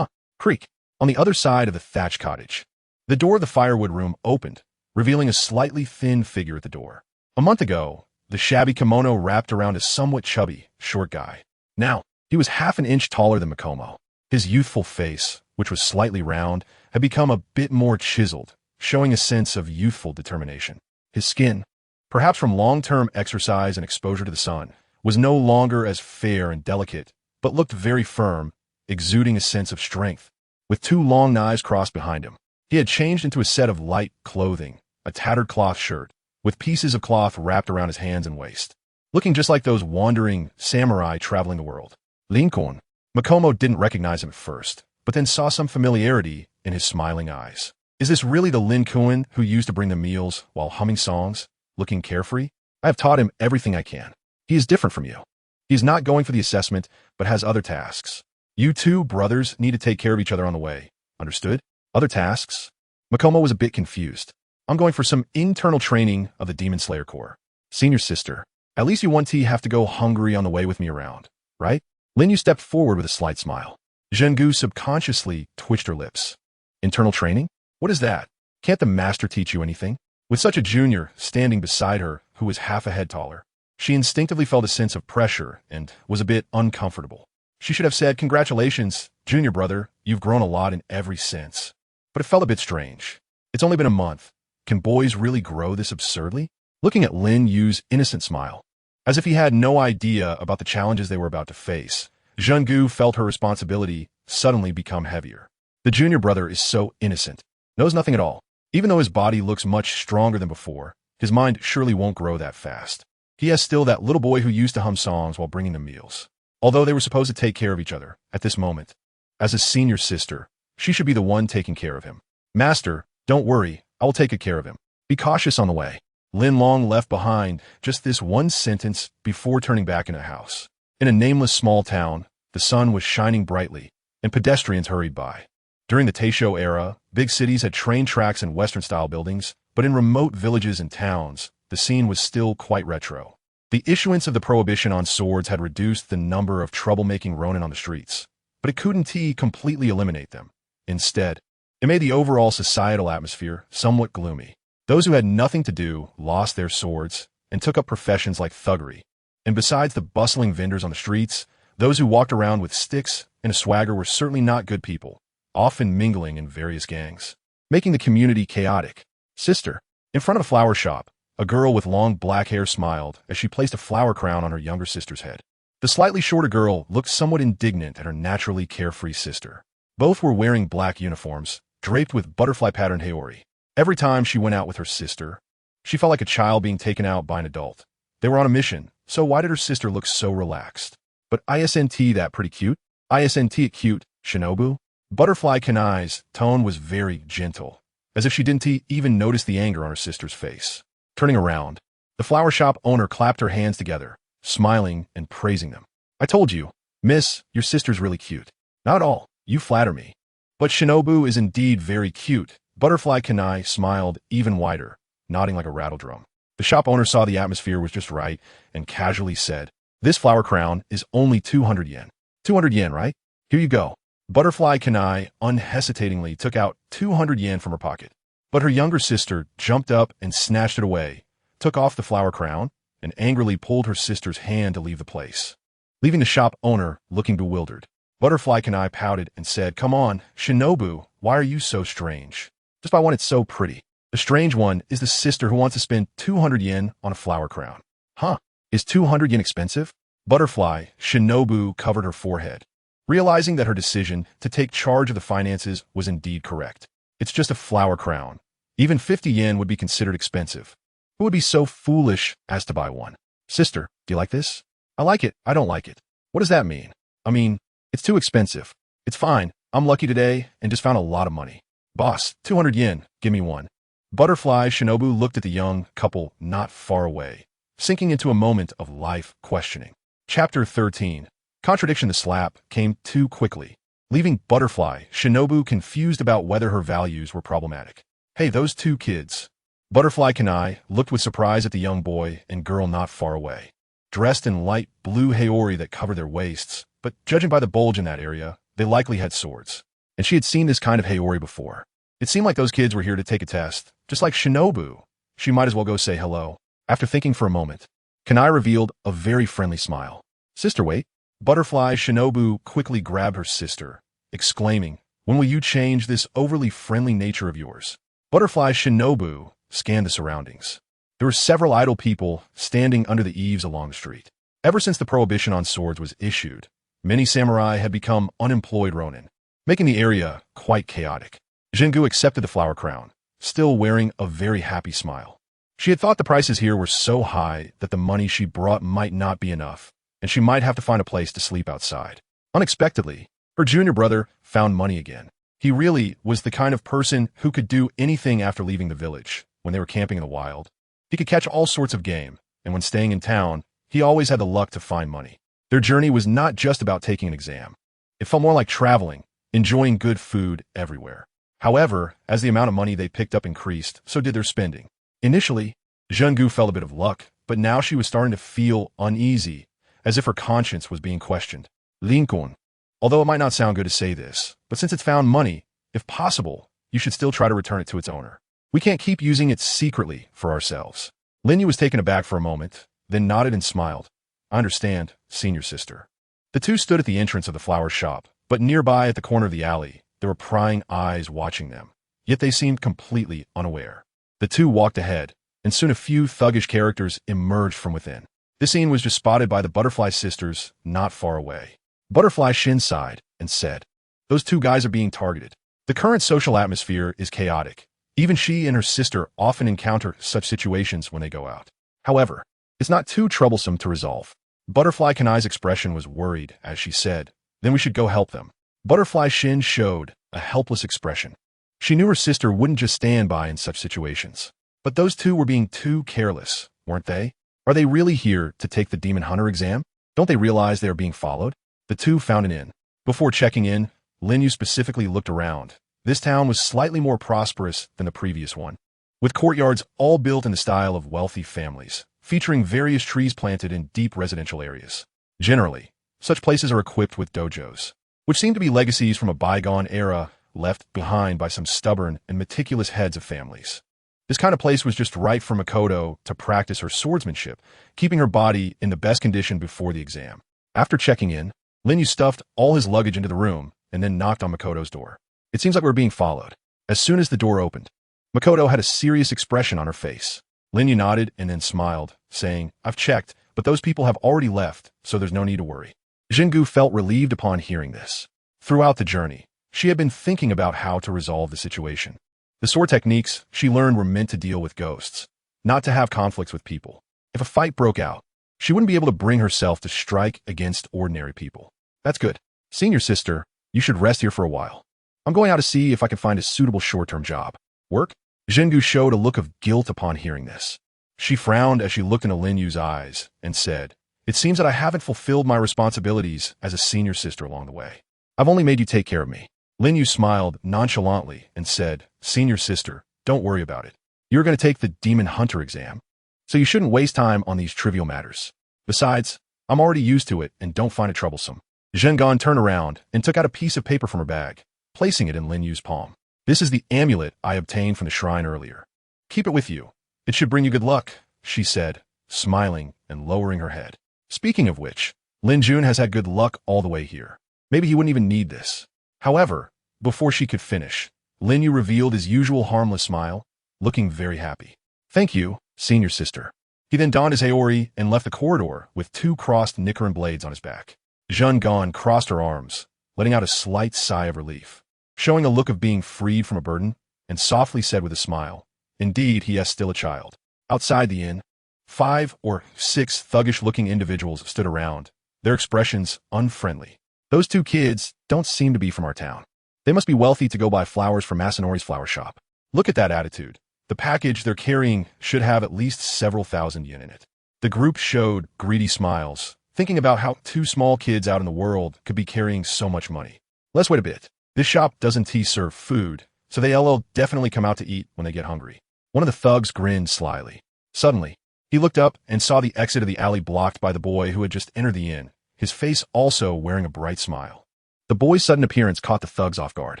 Creak. On the other side of the thatched cottage, the door of the firewood room opened, revealing a slightly thin figure at the door. A month ago, the shabby kimono wrapped around a somewhat chubby, short guy. Now, he was half an inch taller than Mikomo. His youthful face, which was slightly round, had become a bit more chiseled, showing a sense of youthful determination. His skin, perhaps from long-term exercise and exposure to the sun, was no longer as fair and delicate, but looked very firm, exuding a sense of strength. With two long knives crossed behind him, he had changed into a set of light clothing, a tattered cloth shirt, with pieces of cloth wrapped around his hands and waist, looking just like those wandering samurai traveling the world. Lincoln. Mikomo didn't recognize him at first, but then saw some familiarity in his smiling eyes. Is this really the Lin Kuin who used to bring them meals while humming songs, looking carefree? I have taught him everything I can. He is different from you. He is not going for the assessment, but has other tasks. You two brothers need to take care of each other on the way. Understood? Other tasks? Mikomo was a bit confused. I'm going for some internal training of the Demon Slayer Corps. Senior sister, at least you won't have to go hungry on the way with me around, right? Lin Yu stepped forward with a slight smile. Zhengu subconsciously twitched her lips. Internal training? What is that? Can't the master teach you anything? With such a junior standing beside her who was half a head taller, she instinctively felt a sense of pressure and was a bit uncomfortable. She should have said, congratulations, junior brother, you've grown a lot in every sense. But it felt a bit strange. It's only been a month. Can boys really grow this absurdly? Looking at Lin Yu's innocent smile, As if he had no idea about the challenges they were about to face, Zhenggu felt her responsibility suddenly become heavier. The junior brother is so innocent, knows nothing at all. Even though his body looks much stronger than before, his mind surely won't grow that fast. He has still that little boy who used to hum songs while bringing them meals. Although they were supposed to take care of each other at this moment, as a senior sister, she should be the one taking care of him. Master, don't worry, I will take good care of him. Be cautious on the way. Lin Long left behind just this one sentence before turning back into the house. In a nameless small town, the sun was shining brightly, and pedestrians hurried by. During the Taisho era, big cities had train tracks and Western-style buildings, but in remote villages and towns, the scene was still quite retro. The issuance of the prohibition on swords had reduced the number of troublemaking ronin on the streets, but it couldn't completely eliminate them. Instead, it made the overall societal atmosphere somewhat gloomy. Those who had nothing to do lost their swords and took up professions like thuggery. And besides the bustling vendors on the streets, those who walked around with sticks and a swagger were certainly not good people, often mingling in various gangs, making the community chaotic. Sister. In front of a flower shop, a girl with long black hair smiled as she placed a flower crown on her younger sister's head. The slightly shorter girl looked somewhat indignant at her naturally carefree sister. Both were wearing black uniforms, draped with butterfly-patterned haori. Every time she went out with her sister, she felt like a child being taken out by an adult. They were on a mission, so why did her sister look so relaxed? But isn't that pretty cute? Isn't it cute, Shinobu? Butterfly Kanai's tone was very gentle, as if she didn't even notice the anger on her sister's face. Turning around, the flower shop owner clapped her hands together, smiling and praising them. I told you, miss, your sister's really cute. Not at all, you flatter me. But Shinobu is indeed very cute. Butterfly Kanai smiled even wider, nodding like a rattle drum. The shop owner saw the atmosphere was just right and casually said, this flower crown is only 200 yen. 200 yen, right? Here you go. Butterfly Kanai unhesitatingly took out 200 yen from her pocket. But her younger sister jumped up and snatched it away, took off the flower crown, and angrily pulled her sister's hand to leave the place, leaving the shop owner looking bewildered. Butterfly Kanai pouted and said, come on, Shinobu, why are you so strange? Just by one it's so pretty. The strange one is the sister who wants to spend 200 yen on a flower crown. Huh? Is 200 yen expensive? Butterfly Shinobu covered her forehead, realizing that her decision to take charge of the finances was indeed correct. It's just a flower crown. Even 50 yen would be considered expensive. Who would be so foolish as to buy one? Sister, do you like this? I like it. I don't like it. What does that mean? I mean, it's too expensive. It's fine. I'm lucky today and just found a lot of money. Boss, 200 yen. Give me one. Butterfly Shinobu looked at the young couple not far away, sinking into a moment of life questioning. Chapter 13. Contradiction. The slap came too quickly, leaving Butterfly Shinobu confused about whether her values were problematic. Hey, those two kids. Butterfly Kanai looked with surprise at the young boy and girl not far away, dressed in light blue haori that covered their waists, but judging by the bulge in that area, they likely had swords. And she had seen this kind of haori before. It seemed like those kids were here to take a test, just like Shinobu. She might as well go say hello. After thinking for a moment, Kanai revealed a very friendly smile. Sister, wait. Butterfly Shinobu quickly grabbed her sister, exclaiming, when will you change this overly friendly nature of yours? Butterfly Shinobu scanned the surroundings. There were several idle people standing under the eaves along the street. Ever since the prohibition on swords was issued, many samurai had become unemployed ronin, making the area quite chaotic. Zhenggu accepted the flower crown, still wearing a very happy smile. She had thought the prices here were so high that the money she brought might not be enough, and she might have to find a place to sleep outside. Unexpectedly, her junior brother found money again. He really was the kind of person who could do anything after leaving the village. When they were camping in the wild, he could catch all sorts of game, and when staying in town, he always had the luck to find money. Their journey was not just about taking an exam. It felt more like traveling, enjoying good food everywhere. However, as the amount of money they picked up increased, so did their spending. Initially, Zhenggu felt a bit of luck, but now she was starting to feel uneasy, as if her conscience was being questioned. Lincoln. Although it might not sound good to say this, but since it's found money, if possible, you should still try to return it to its owner. We can't keep using it secretly for ourselves. Lin Yu was taken aback for a moment, then nodded and smiled. I understand, senior sister. The two stood at the entrance of the flower shop, but nearby at the corner of the alley, there were prying eyes watching them. Yet they seemed completely unaware. The two walked ahead, and soon a few thuggish characters emerged from within. This scene was just spotted by the Butterfly sisters not far away. Butterfly Shin sighed and said, "Those two guys are being targeted. The current social atmosphere is chaotic. Even she and her sister often encounter such situations when they go out. However, it's not too troublesome to resolve." Butterfly Kanai's expression was worried as she said, "Then we should go help them." Butterfly Shin showed a helpless expression. She knew her sister wouldn't just stand by in such situations. But those two were being too careless, weren't they? Are they really here to take the Demon Hunter exam? Don't they realize they are being followed? The two found an inn. Before checking in, Lin Yu specifically looked around. This town was slightly more prosperous than the previous one, with courtyards all built in the style of wealthy families, featuring various trees planted in deep residential areas. Generally, such places are equipped with dojos, which seem to be legacies from a bygone era left behind by some stubborn and meticulous heads of families. This kind of place was just right for Makoto to practice her swordsmanship, keeping her body in the best condition before the exam. After checking in, Lin Yu stuffed all his luggage into the room and then knocked on Makoto's door. "It seems like we're being followed." As soon as the door opened, Makoto had a serious expression on her face. Lin Yu nodded and then smiled, saying, "I've checked, but those people have already left, so there's no need to worry." Jingu felt relieved upon hearing this. Throughout the journey, she had been thinking about how to resolve the situation. The sword techniques she learned were meant to deal with ghosts, not to have conflicts with people. If a fight broke out, she wouldn't be able to bring herself to strike against ordinary people. "That's good. Senior sister, you should rest here for a while. I'm going out to see if I can find a suitable short-term job." "Work?" Jingu showed a look of guilt upon hearing this. She frowned as she looked into Lin Yu's eyes and said, "It seems that I haven't fulfilled my responsibilities as a senior sister along the way. I've only made you take care of me." Lin Yu smiled nonchalantly and said, "Senior sister, don't worry about it. You're going to take the Demon Hunter exam, so you shouldn't waste time on these trivial matters. Besides, I'm already used to it and don't find it troublesome." Zhengan turned around and took out a piece of paper from her bag, placing it in Lin Yu's palm. "This is the amulet I obtained from the shrine earlier. Keep it with you. It should bring you good luck," she said, smiling and lowering her head. Speaking of which, Lin Jun has had good luck all the way here. Maybe he wouldn't even need this. However, before she could finish, Lin Yu revealed his usual harmless smile, looking very happy. "Thank you, senior sister." He then donned his Aori and left the corridor with two crossed Nichirin blades on his back. Zhengan crossed her arms, letting out a slight sigh of relief, showing a look of being freed from a burden, and softly said with a smile, "Indeed, he is still a child." Outside the inn, 5 or 6 thuggish-looking individuals stood around, their expressions unfriendly. "Those two kids don't seem to be from our town. They must be wealthy to go buy flowers from Masanori's flower shop. Look at that attitude. The package they're carrying should have at least several thousand yen in it." The group showed greedy smiles, thinking about how 2 small kids out in the world could be carrying so much money. "Let's wait a bit. This shop doesn't serve food, so they'll definitely come out to eat when they get hungry." One of the thugs grinned slyly. Suddenly, he looked up and saw the exit of the alley blocked by the boy who had just entered the inn, his face also wearing a bright smile. The boy's sudden appearance caught the thugs off guard.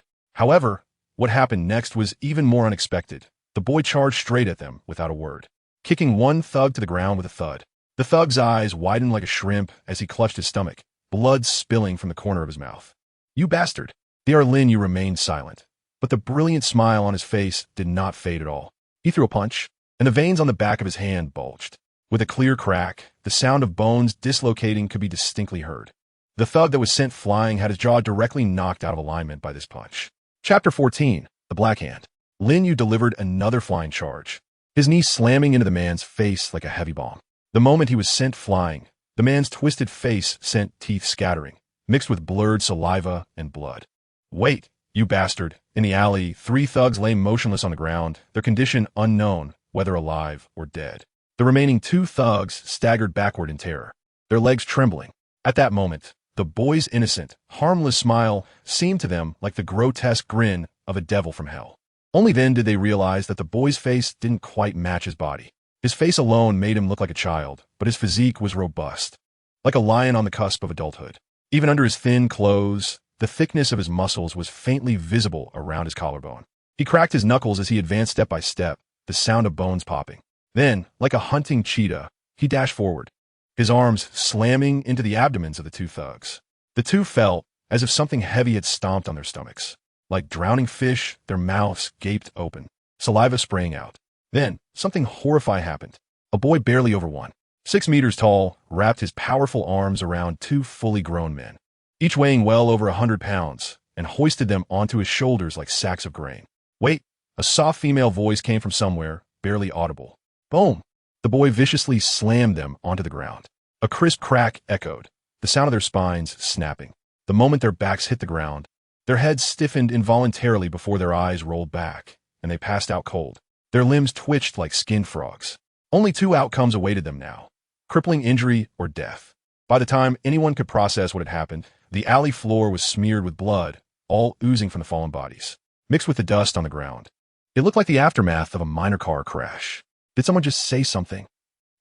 However, what happened next was even more unexpected. The boy charged straight at them without a word, kicking one thug to the ground with a thud. The thug's eyes widened like a shrimp as he clutched his stomach, blood spilling from the corner of his mouth. "You bastard!" Lin Yu remained silent, but the brilliant smile on his face did not fade at all. He threw a punch, and the veins on the back of his hand bulged. With a clear crack, the sound of bones dislocating could be distinctly heard. The thug that was sent flying had his jaw directly knocked out of alignment by this punch. Chapter 14, The Black Hand. Lin Yu delivered another flying charge, his knee slamming into the man's face like a heavy bomb. The moment he was sent flying, the man's twisted face sent teeth scattering, mixed with blurred saliva and blood. "Wait, you bastard!" In the alley, 3 thugs lay motionless on the ground, their condition unknown, whether alive or dead. The remaining 2 thugs staggered backward in terror, their legs trembling. At that moment, the boy's innocent, harmless smile seemed to them like the grotesque grin of a devil from hell. Only then did they realize that the boy's face didn't quite match his body. His face alone made him look like a child, but his physique was robust, like a lion on the cusp of adulthood. Even under his thin clothes, the thickness of his muscles was faintly visible around his collarbone. He cracked his knuckles as he advanced step by step, the sound of bones popping. Then, like a hunting cheetah, he dashed forward, his arms slamming into the abdomens of the 2 thugs. The 2 felt as if something heavy had stomped on their stomachs. Like drowning fish, their mouths gaped open, saliva spraying out. Then, something horrifying happened. A boy barely over 1, 6 meters tall, wrapped his powerful arms around two fully grown men, each weighing well over 100 pounds, and hoisted them onto his shoulders like sacks of grain. Wait, a soft female voice came from somewhere, barely audible. Boom! The boy viciously slammed them onto the ground. A crisp crack echoed, the sound of their spines snapping. The moment their backs hit the ground, their heads stiffened involuntarily before their eyes rolled back, and they passed out cold. Their limbs twitched like skinned frogs. Only two outcomes awaited them now: crippling injury or death. By the time anyone could process what had happened, the alley floor was smeared with blood, all oozing from the fallen bodies, mixed with the dust on the ground. It looked like the aftermath of a minor car crash. Did someone just say something?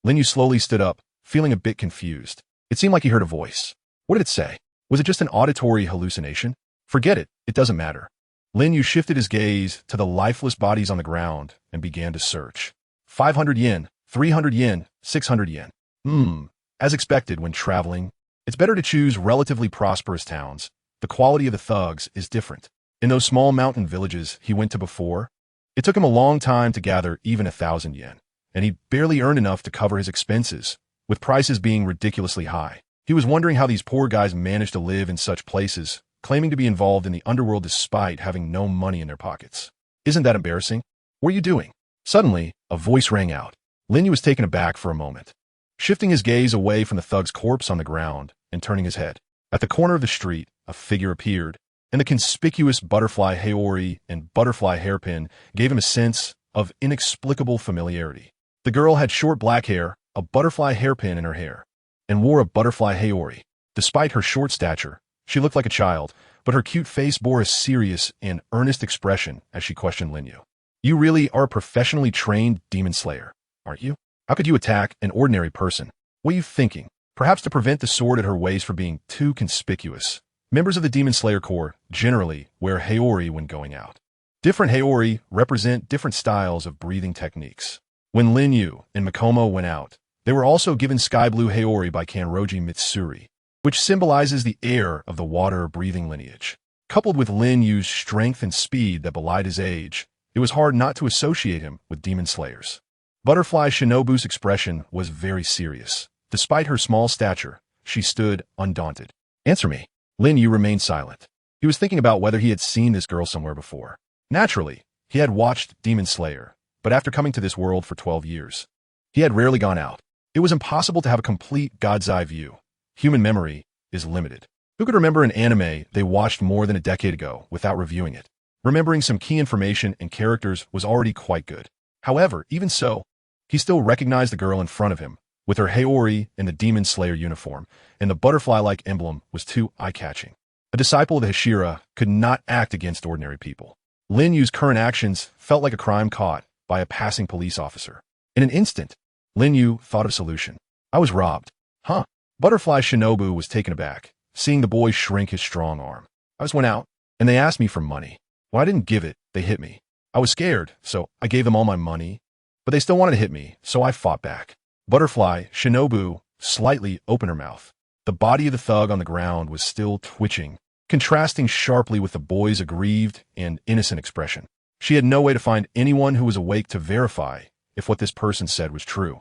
Lin Yu slowly stood up, feeling a bit confused. It seemed like he heard a voice. What did it say? Was it just an auditory hallucination? Forget it, it doesn't matter. Lin Yu shifted his gaze to the lifeless bodies on the ground and began to search. 500 yen, 300 yen, 600 yen. As expected when traveling, it's better to choose relatively prosperous towns. The quality of the thugs is different. In those small mountain villages he went to before, it took him a long time to gather even 1,000 yen, and he barely earned enough to cover his expenses, with prices being ridiculously high. He was wondering how these poor guys managed to live in such places, claiming to be involved in the underworld despite having no money in their pockets. Isn't that embarrassing? What are you doing? Suddenly, a voice rang out. Lin Yu was taken aback for a moment, shifting his gaze away from the thug's corpse on the ground and turning his head. At the corner of the street, a figure appeared, and the conspicuous butterfly haori and butterfly hairpin gave him a sense of inexplicable familiarity. The girl had short black hair, a butterfly hairpin in her hair, and wore a butterfly haori. Despite her short stature, she looked like a child, but her cute face bore a serious and earnest expression as she questioned Lin Yu. You really are a professionally trained demon slayer, aren't you? How could you attack an ordinary person? What are you thinking? Perhaps to prevent the sword at her waist from being too conspicuous, members of the Demon Slayer Corps generally wear haori when going out. Different haori represent different styles of breathing techniques. When Lin Yu and Mikomo went out, they were also given sky blue haori by Kanroji Mitsuri, which symbolizes the heir of the water breathing lineage. Coupled with Lin Yu's strength and speed that belied his age, it was hard not to associate him with demon slayers. Butterfly Shinobu's expression was very serious. Despite her small stature, she stood undaunted. Answer me. Lin Yu remained silent. He was thinking about whether he had seen this girl somewhere before. Naturally, he had watched Demon Slayer, but after coming to this world for 12 years, he had rarely gone out. It was impossible to have a complete God's eye view. Human memory is limited. Who could remember an anime they watched more than a decade ago without reviewing it? Remembering some key information and characters was already quite good. However, even so, he still recognized the girl in front of him, with her haori in the Demon Slayer uniform, and the butterfly-like emblem was too eye-catching. A disciple of the Hashira could not act against ordinary people. Lin Yu's current actions felt like a crime caught by a passing police officer. In an instant, Lin Yu thought of a solution. I was robbed. Huh? Butterfly Shinobu was taken aback, seeing the boy shrink his strong arm. I just went out, and they asked me for money. When I didn't give it, they hit me. I was scared, so I gave them all my money, but they still wanted to hit me, so I fought back. Butterfly Shinobu slightly opened her mouth. The body of the thug on the ground was still twitching, contrasting sharply with the boy's aggrieved and innocent expression. She had no way to find anyone who was awake to verify if what this person said was true.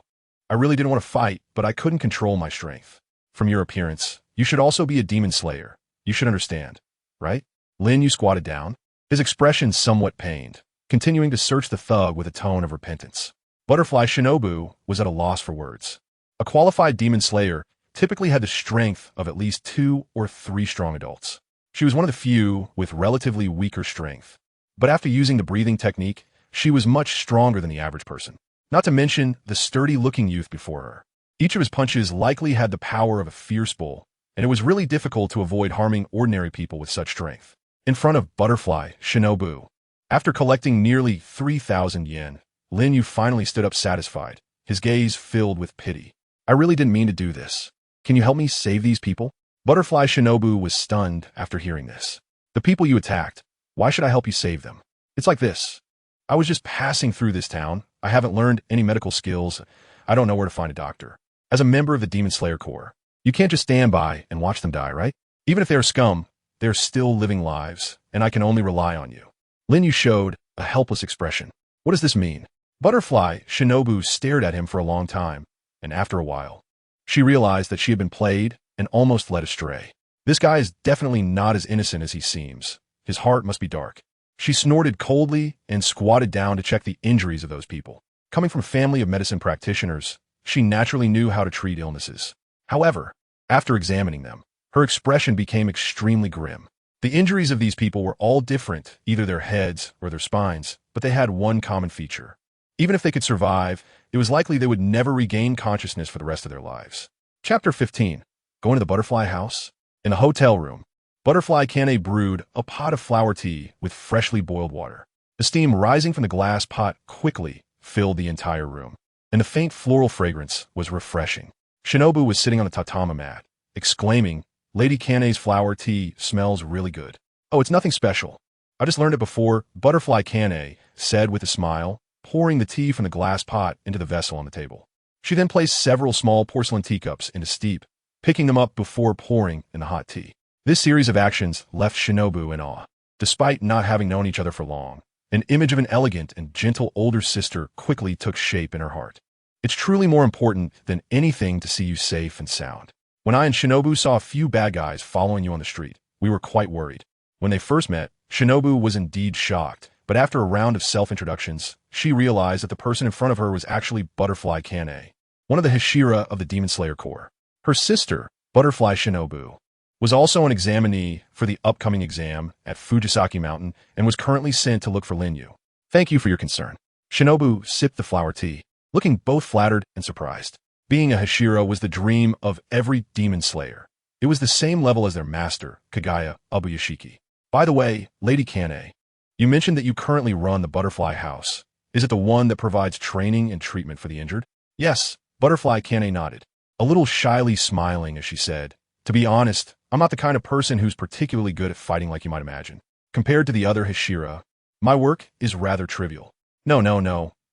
I really didn't want to fight, but I couldn't control my strength. From your appearance, you should also be a demon slayer. You should understand, right? Lin Yu squatted down, his expression somewhat pained, continuing to search the thug with a tone of repentance. Butterfly Shinobu was at a loss for words. A qualified demon slayer typically had the strength of at least 2 or 3 strong adults. She was one of the few with relatively weaker strength. But after using the breathing technique, she was much stronger than the average person. Not to mention the sturdy-looking youth before her. Each of his punches likely had the power of a fierce bull, and it was really difficult to avoid harming ordinary people with such strength. In front of Butterfly Shinobu, after collecting nearly 3,000 yen, Lin Yu finally stood up satisfied, his gaze filled with pity. I really didn't mean to do this. Can you help me save these people? Butterfly Shinobu was stunned after hearing this. The people you attacked, why should I help you save them? It's like this. I was just passing through this town. I haven't learned any medical skills. I don't know where to find a doctor. As a member of the Demon Slayer Corps, you can't just stand by and watch them die, right? Even if they're scum, they're still living lives, and I can only rely on you. Lin Yu showed a helpless expression. What does this mean? Butterfly Shinobu stared at him for a long time, and after a while, she realized that she had been played and almost led astray. This guy is definitely not as innocent as he seems. His heart must be dark. She snorted coldly and squatted down to check the injuries of those people. Coming from a family of medicine practitioners, she naturally knew how to treat illnesses. However, after examining them, her expression became extremely grim. The injuries of these people were all different, either their heads or their spines, but they had one common feature. Even if they could survive, it was likely they would never regain consciousness for the rest of their lives. Chapter 15. Going to the butterfly house? In the hotel room, Butterfly Kane brewed a pot of flower tea with freshly boiled water. The steam rising from the glass pot quickly filled the entire room, and the faint floral fragrance was refreshing. Shinobu was sitting on the tatama mat, exclaiming, "Lady Kane's flower tea smells really good." "Oh, it's nothing special. I just learned it before," Butterfly Kane said with a smile, pouring the tea from the glass pot into the vessel on the table. She then placed several small porcelain teacups into steep, picking them up before pouring in the hot tea. This series of actions left Shinobu in awe. Despite not having known each other for long, an image of an elegant and gentle older sister quickly took shape in her heart. It's truly more important than anything to see you safe and sound. When I and Shinobu saw a few bad guys following you on the street, we were quite worried. When they first met, Shinobu was indeed shocked, but after a round of self-introductions, she realized that the person in front of her was actually Butterfly Kane, one of the Hashira of the Demon Slayer Corps. Her sister, Butterfly Shinobu, was also an examinee for the upcoming exam at Fujisaki Mountain and was currently sent to look for Lin Yu. "Thank you for your concern." Shinobu sipped the flower tea, looking both flattered and surprised. Being a Hashira was the dream of every demon slayer. It was the same level as their master, Kagaya Ubuyashiki. "By the way, Lady Kane, you mentioned that you currently run the Butterfly House. Is it the one that provides training and treatment for the injured?" "Yes," Butterfly Kane nodded, a little shyly smiling as she said, "To be honest, I'm not the kind of person who's particularly good at fighting like you might imagine. Compared to the other Hashira, my work is rather trivial." No,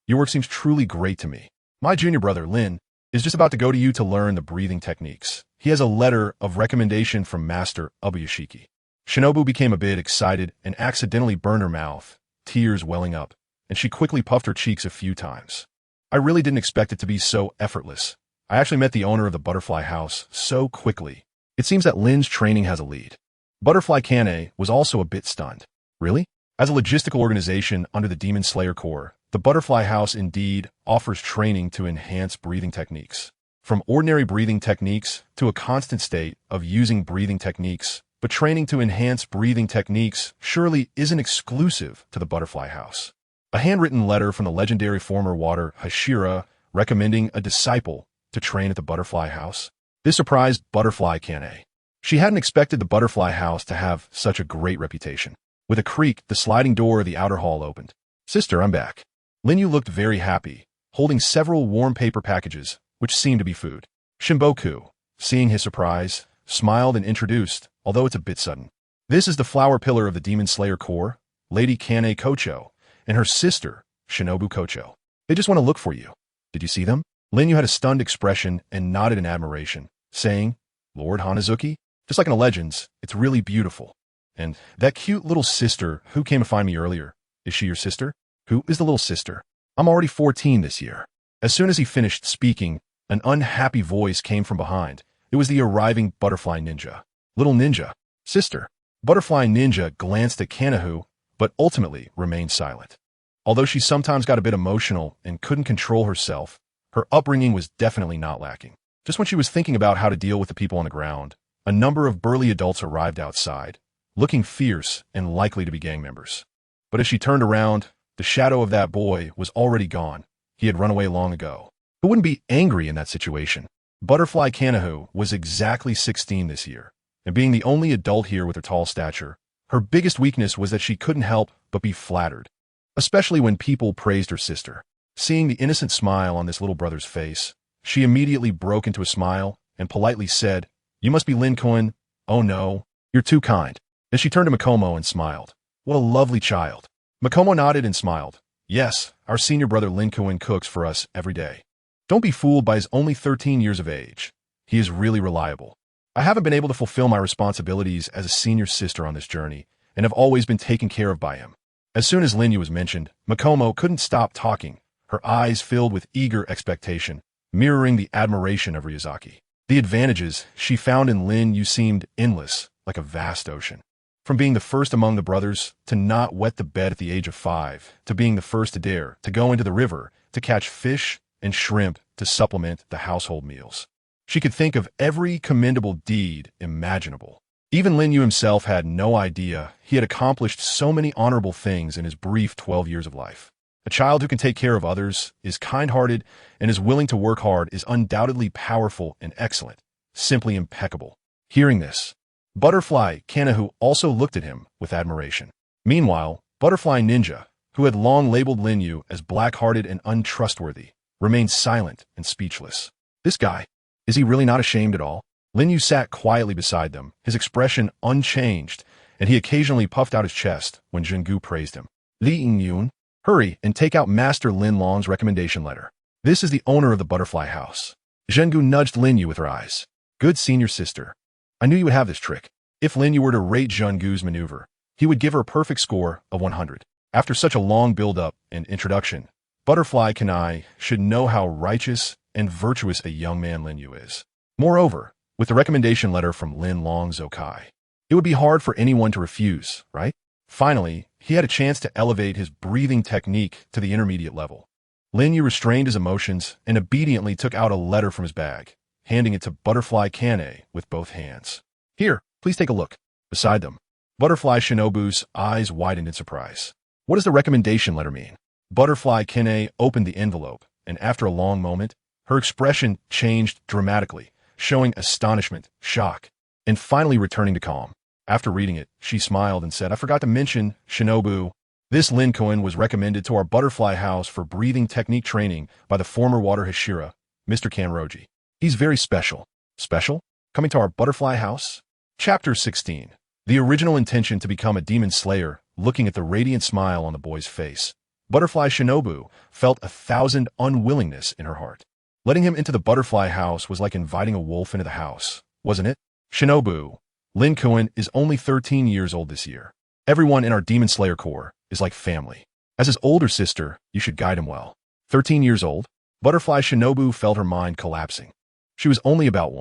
your work seems truly great to me. My junior brother, Lin, is just about to go to you to learn the breathing techniques. He has a letter of recommendation from Master Ubuyashiki." Shinobu became a bit excited and accidentally burned her mouth, tears welling up, and she quickly puffed her cheeks a few times. "I really didn't expect it to be so effortless. I actually met the owner of the Butterfly House so quickly. It seems that Lin's training has a lead." Butterfly Kane was also a bit stunned. "Really? As a logistical organization under the Demon Slayer Corps, the Butterfly House indeed offers training to enhance breathing techniques. From ordinary breathing techniques to a constant state of using breathing techniques, but training to enhance breathing techniques surely isn't exclusive to the Butterfly House." A handwritten letter from the legendary former water Hashira recommending a disciple to train at the Butterfly House. This surprised Butterfly Kane. She hadn't expected the Butterfly House to have such a great reputation. With a creak, the sliding door of the outer hall opened. "Sister, I'm back." Lin Yu looked very happy, holding several warm paper packages, which seemed to be food. Shimboku, seeing his surprise, smiled and introduced, although it's a bit sudden. "This is the flower pillar of the Demon Slayer Corps, Lady Kane Kocho, and her sister, Shinobu Kocho. They just want to look for you. Did you see them?" Lin Yu had a stunned expression and nodded in admiration, saying, "Lord Hanazuki? Just like in the legends, it's really beautiful. And that cute little sister who came to find me earlier, is she your sister?" "Who is the little sister? I'm already 14 this year." As soon as he finished speaking, an unhappy voice came from behind. It was the arriving Butterfly Ninja. "Little Ninja, sister." Butterfly Ninja glanced at Kanahu, but ultimately remained silent. Although she sometimes got a bit emotional and couldn't control herself, her upbringing was definitely not lacking. Just when she was thinking about how to deal with the people on the ground, a number of burly adults arrived outside, looking fierce and likely to be gang members. But as she turned around, the shadow of that boy was already gone. He had run away long ago. Who wouldn't be angry in that situation? Butterfly Kanahu was exactly 16 this year, and being the only adult here with her tall stature, her biggest weakness was that she couldn't help but be flattered, especially when people praised her sister. Seeing the innocent smile on this little brother's face, she immediately broke into a smile and politely said, "You must be Lin Kun. Oh no, you're too kind." Then she turned to Makomo and smiled. "What a lovely child." Makomo nodded and smiled. "Yes, our senior brother Lin Kun cooks for us every day. Don't be fooled by his only 13 years of age. He is really reliable. I haven't been able to fulfill my responsibilities as a senior sister on this journey, and have always been taken care of by him." As soon as Lin Yu was mentioned, Makomo couldn't stop talking, her eyes filled with eager expectation, mirroring the admiration of Ryuzaki. The advantages she found in Lin Yu seemed endless, like a vast ocean. From being the first among the brothers, to not wet the bed at the age of 5, to being the first to dare, to go into the river, to catch fish and shrimp to supplement the household meals. She could think of every commendable deed imaginable. Even Lin Yu himself had no idea he had accomplished so many honorable things in his brief 12 years of life. A child who can take care of others, is kind-hearted, and is willing to work hard is undoubtedly powerful and excellent, simply impeccable. Hearing this, Butterfly Kanahu also looked at him with admiration. Meanwhile, Butterfly Ninja, who had long labeled Lin Yu as black-hearted and untrustworthy, remained silent and speechless. This guy, is he really not ashamed at all? Lin Yu sat quietly beside them, his expression unchanged, and he occasionally puffed out his chest when Zhengu praised him. Lin Yu, hurry and take out Master Lin Long's recommendation letter. This is the owner of the butterfly house. Zhengu nudged Lin Yu with her eyes. Good senior sister. I knew you would have this trick. If Lin Yu were to rate Zhengu's maneuver, he would give her a perfect score of 100. After such a long build-up and introduction, Butterfly Kanai should know how righteous and virtuous a young man Lin Yu is. Moreover, with the recommendation letter from Lin Long Zokai, it would be hard for anyone to refuse, right? Finally, he had a chance to elevate his breathing technique to the intermediate level. Lin Yu restrained his emotions and obediently took out a letter from his bag, handing it to Butterfly Kane with both hands. Here, please take a look. Beside them, Butterfly Shinobu's eyes widened in surprise. What does the recommendation letter mean? Butterfly Kane opened the envelope, and after a long moment, her expression changed dramatically, showing astonishment, shock, and finally returning to calm. After reading it, she smiled and said, I forgot to mention, Shinobu, this Lin Koen was recommended to our butterfly house for breathing technique training by the former water Hashira, Mr. Kanroji. He's very special. Special? Coming to our butterfly house? Chapter 16. The original intention to become a demon slayer, looking at the radiant smile on the boy's face. Butterfly Shinobu felt 1,000 unwillingness in her heart. Letting him into the butterfly house was like inviting a wolf into the house, wasn't it? Shinobu, Lin Koen is only 13 years old this year. Everyone in our Demon Slayer Corps is like family. As his older sister, you should guide him well. 13 years old? Butterfly Shinobu felt her mind collapsing. She was only about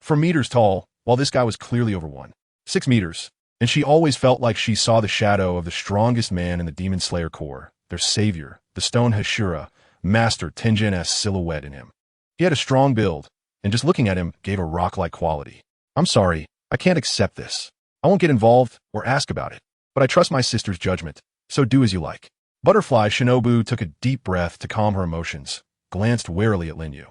4 meters tall, while this guy was clearly over 6 meters, and she always felt like she saw the shadow of the strongest man in the Demon Slayer Corps, their savior, the stone Hashira, Master Tenjin's silhouette in him. He had a strong build, and just looking at him gave a rock-like quality. I'm sorry, I can't accept this. I won't get involved or ask about it, but I trust my sister's judgment, so do as you like. Butterfly Shinobu took a deep breath to calm her emotions, glanced warily at Lin Yu,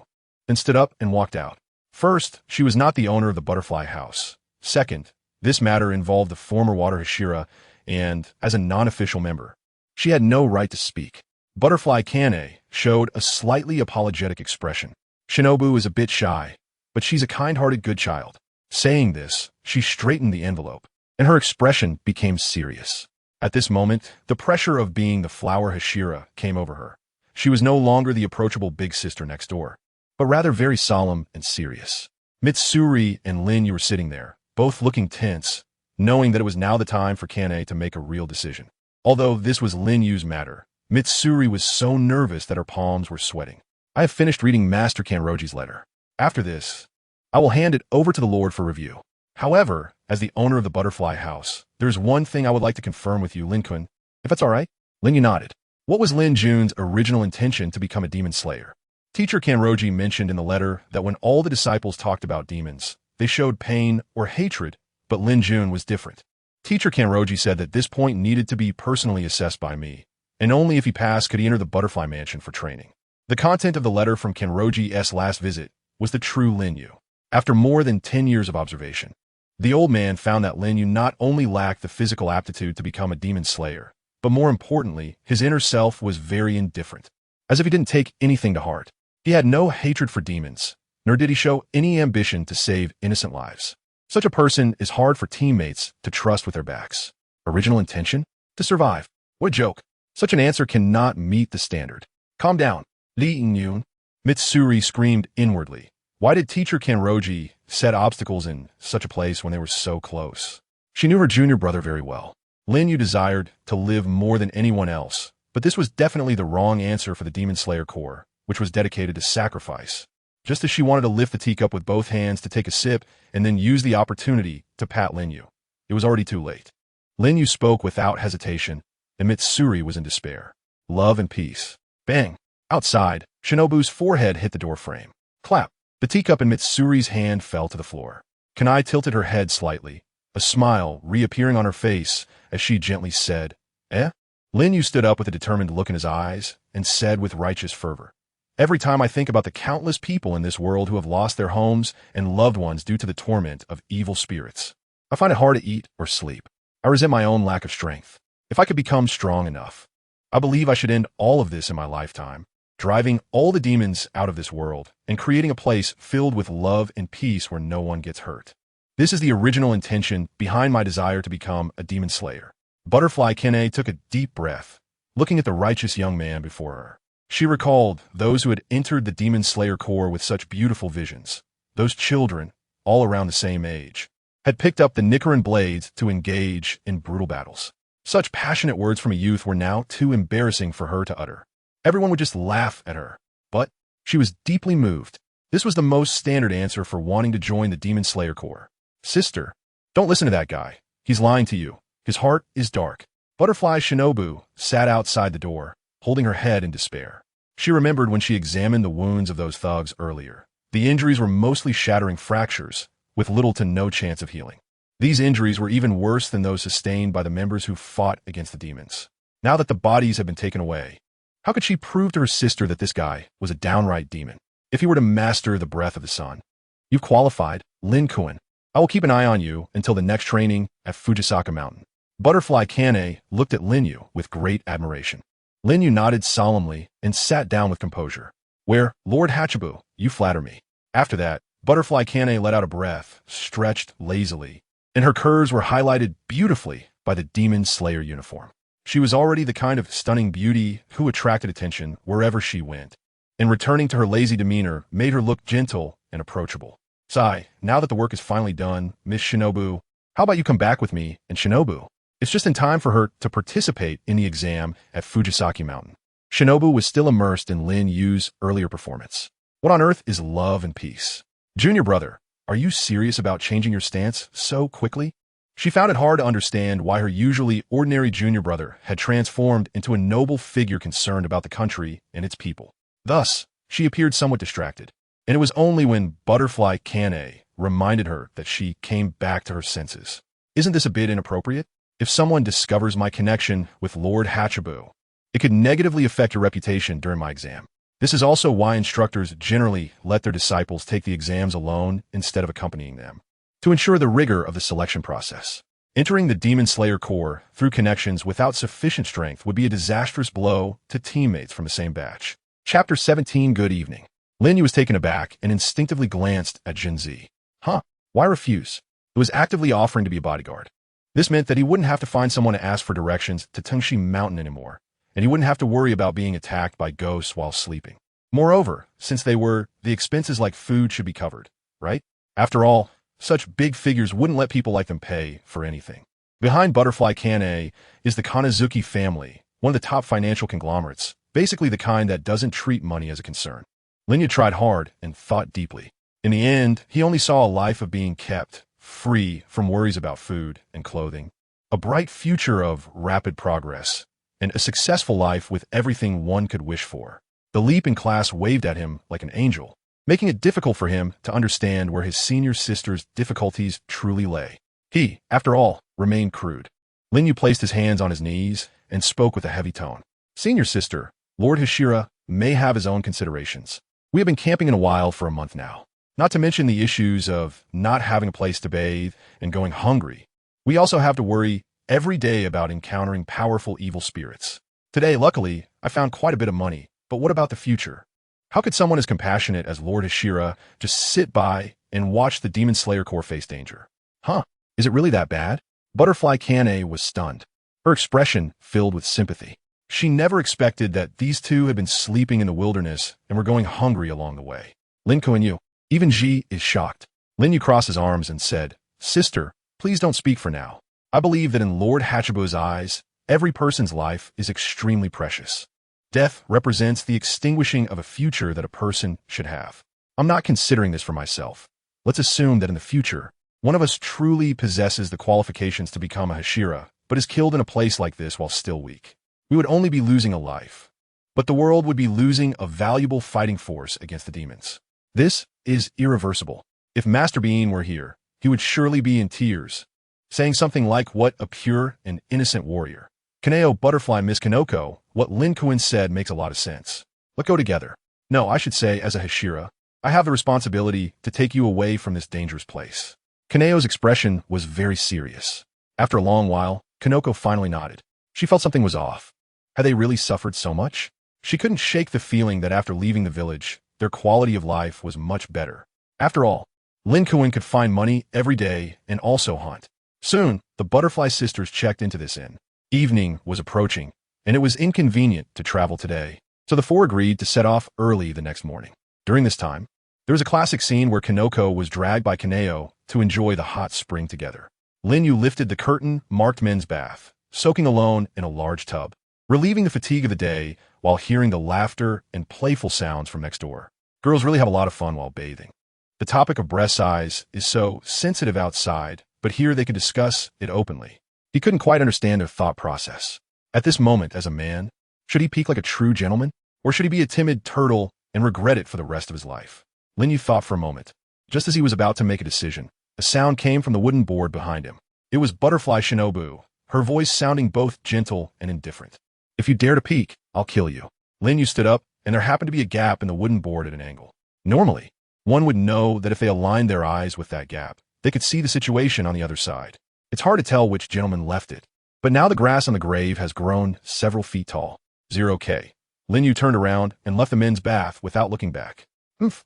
then stood up and walked out. First, she was not the owner of the butterfly house. Second, this matter involved the former water Hashira, and, as a non-official member, she had no right to speak. Butterfly Kane showed a slightly apologetic expression. Shinobu is a bit shy, but she's a kind-hearted good child. Saying this, she straightened the envelope, and her expression became serious. At this moment, the pressure of being the flower Hashira came over her. She was no longer the approachable big sister next door, but rather very solemn and serious. Mitsuri and Lin Yu were sitting there, both looking tense, knowing that it was now the time for Kane to make a real decision. Although this was Lin Yu's matter, Mitsuri was so nervous that her palms were sweating. I have finished reading Master Kanroji's letter. After this, I will hand it over to the Lord for review. However, as the owner of the butterfly house, there's one thing I would like to confirm with you, Lin Kun, if that's all right. Lin Yu nodded. What was Lin Jun's original intention to become a demon slayer? Teacher Kanroji mentioned in the letter that when all the disciples talked about demons, they showed pain or hatred, but Lin Jun was different. Teacher Kanroji said that this point needed to be personally assessed by me, and only if he passed could he enter the butterfly mansion for training. The content of the letter from Kanroji's last visit was the true Lin Yu. After more than 10 years of observation, the old man found that Lin Yu not only lacked the physical aptitude to become a demon slayer, but more importantly, his inner self was very indifferent. As if he didn't take anything to heart. He had no hatred for demons, nor did he show any ambition to save innocent lives. Such a person is hard for teammates to trust with their backs. Original intention? To survive. What a joke. Such an answer cannot meet the standard. Calm down. Lin Yu. Mitsuri screamed inwardly. Why did Teacher Kanroji set obstacles in such a place when they were so close? She knew her junior brother very well. Lin Yu desired to live more than anyone else, but this was definitely the wrong answer for the Demon Slayer Corps, which was dedicated to sacrifice, just as she wanted to lift the teacup with both hands to take a sip and then use the opportunity to pat Lin Yu. It was already too late. Lin Yu spoke without hesitation, and Mitsuri was in despair. Love and peace. Bang! Outside, Shinobu's forehead hit the door frame. Clap! The teacup in Mitsuri's hand fell to the floor. Kanai tilted her head slightly, a smile reappearing on her face as she gently said, "Eh?" Lin Yu stood up with a determined look in his eyes and said with righteous fervor, "Every time I think about the countless people in this world who have lost their homes and loved ones due to the torment of evil spirits, I find it hard to eat or sleep. I resent my own lack of strength. If I could become strong enough, I believe I should end all of this in my lifetime, driving all the demons out of this world and creating a place filled with love and peace where no one gets hurt. This is the original intention behind my desire to become a demon slayer." Butterfly Kene took a deep breath, looking at the righteous young man before her. She recalled those who had entered the demon slayer corps with such beautiful visions. Those children, all around the same age, had picked up the Nichirin blades to engage in brutal battles. Such passionate words from a youth were now too embarrassing for her to utter. Everyone would just laugh at her. But she was deeply moved. This was the most standard answer for wanting to join the demon slayer corps. "Sister, don't listen to that guy. He's lying to you. His heart is dark." Butterfly Shinobu sat outside the door, holding her head in despair. She remembered when she examined the wounds of those thugs earlier. The injuries were mostly shattering fractures, with little to no chance of healing. These injuries were even worse than those sustained by the members who fought against the demons. Now that the bodies had been taken away, how could she prove to her sister that this guy was a downright demon? If he were to master the breath of the sun. "You've qualified, Lin Kuan. I will keep an eye on you until the next training at Fujisaka Mountain." Butterfly Kane looked at Lin Yu with great admiration. Lin Yu nodded solemnly and sat down with composure. "Where, Lord Hachibu, you flatter me." After that, Butterfly Kane let out a breath, stretched lazily, and her curves were highlighted beautifully by the Demon Slayer uniform. She was already the kind of stunning beauty who attracted attention wherever she went, and returning to her lazy demeanor made her look gentle and approachable. "Sigh, now that the work is finally done, Miss Shinobu, how about you come back with me and Shinobu? It's just in time for her to participate in the exam at Fujisaki Mountain." Shinobu was still immersed in Lin Yu's earlier performance. What on earth is love and peace? "Junior brother, are you serious about changing your stance so quickly?" She found it hard to understand why her usually ordinary junior brother had transformed into a noble figure concerned about the country and its people. Thus, she appeared somewhat distracted, and it was only when Butterfly Kane reminded her that she came back to her senses. "Isn't this a bit inappropriate? If someone discovers my connection with Lord Hachibu, it could negatively affect your reputation during my exam. This is also why instructors generally let their disciples take the exams alone instead of accompanying them, to ensure the rigor of the selection process. Entering the Demon Slayer Corps through connections without sufficient strength would be a disastrous blow to teammates from the same batch." Chapter 17. Good evening. Lin Yu was taken aback and instinctively glanced at Jinzi. Huh? Why refuse? It was actively offering to be a bodyguard. This meant that he wouldn't have to find someone to ask for directions to Tengshi Mountain anymore, and he wouldn't have to worry about being attacked by ghosts while sleeping. Moreover, since they were, the expenses like food should be covered, right? After all, such big figures wouldn't let people like them pay for anything. Behind Butterfly Kane is the Kanazuki family, one of the top financial conglomerates, basically the kind that doesn't treat money as a concern. Lin Yu tried hard and thought deeply. In the end, he only saw a life of being kept, free from worries about food and clothing, a bright future of rapid progress, and a successful life with everything one could wish for. The leap in class waved at him like an angel, making it difficult for him to understand where his senior sister's difficulties truly lay. He, after all, remained crude. Lin Yu placed his hands on his knees and spoke with a heavy tone. "Senior sister, Lord Hashira may have his own considerations. We have been camping in a while for a month now. Not to mention the issues of not having a place to bathe and going hungry. We also have to worry every day about encountering powerful evil spirits. Today, luckily, I found quite a bit of money, but what about the future? How could someone as compassionate as Lord Hashira just sit by and watch the Demon Slayer Corps face danger? Huh? Is it really that bad?" Butterfly Kane was stunned, her expression filled with sympathy. She never expected that these two had been sleeping in the wilderness and were going hungry along the way. "Lin Yu, even Ji is shocked." Lin Yu crossed his arms and said, "Sister, please don't speak for now. I believe that in Lord Hachibu's eyes, every person's life is extremely precious. Death represents the extinguishing of a future that a person should have. I'm not considering this for myself. Let's assume that in the future, one of us truly possesses the qualifications to become a Hashira, but is killed in a place like this while still weak. We would only be losing a life, but the world would be losing a valuable fighting force against the demons. This is irreversible. If Master Being were here, he would surely be in tears, saying something like, "What a pure and innocent warrior." Kaneo Butterfly Miss Kanoko, what Lin Yu said makes a lot of sense. Let's go together. No, I should say, as a Hashira, I have the responsibility to take you away from this dangerous place. Kaneo's expression was very serious. After a long while, Kanoko finally nodded. She felt something was off. Had they really suffered so much? She couldn't shake the feeling that after leaving the village, their quality of life was much better. After all, Lin Yu could find money every day and also hunt. Soon, the Butterfly sisters checked into this inn. Evening was approaching, and it was inconvenient to travel today, so the four agreed to set off early the next morning. During this time, there was a classic scene where Kanoko was dragged by Kaneo to enjoy the hot spring together. Lin Yu lifted the curtain-marked men's bath, soaking alone in a large tub, relieving the fatigue of the day while hearing the laughter and playful sounds from next door. Girls really have a lot of fun while bathing. The topic of breast size is so sensitive outside, but here they could discuss it openly. He couldn't quite understand their thought process. At this moment, as a man, should he peak like a true gentleman, or should he be a timid turtle and regret it for the rest of his life? Lin Yu thought for a moment. Just as he was about to make a decision, a sound came from the wooden board behind him. It was Butterfly Shinobu, her voice sounding both gentle and indifferent. "If you dare to peek, I'll kill you." Lin Yu stood up, and there happened to be a gap in the wooden board at an angle. Normally, one would know that if they aligned their eyes with that gap, they could see the situation on the other side. It's hard to tell which gentleman left it, but now the grass on the grave has grown several feet tall. 0K. Lin Yu turned around and left the men's bath without looking back.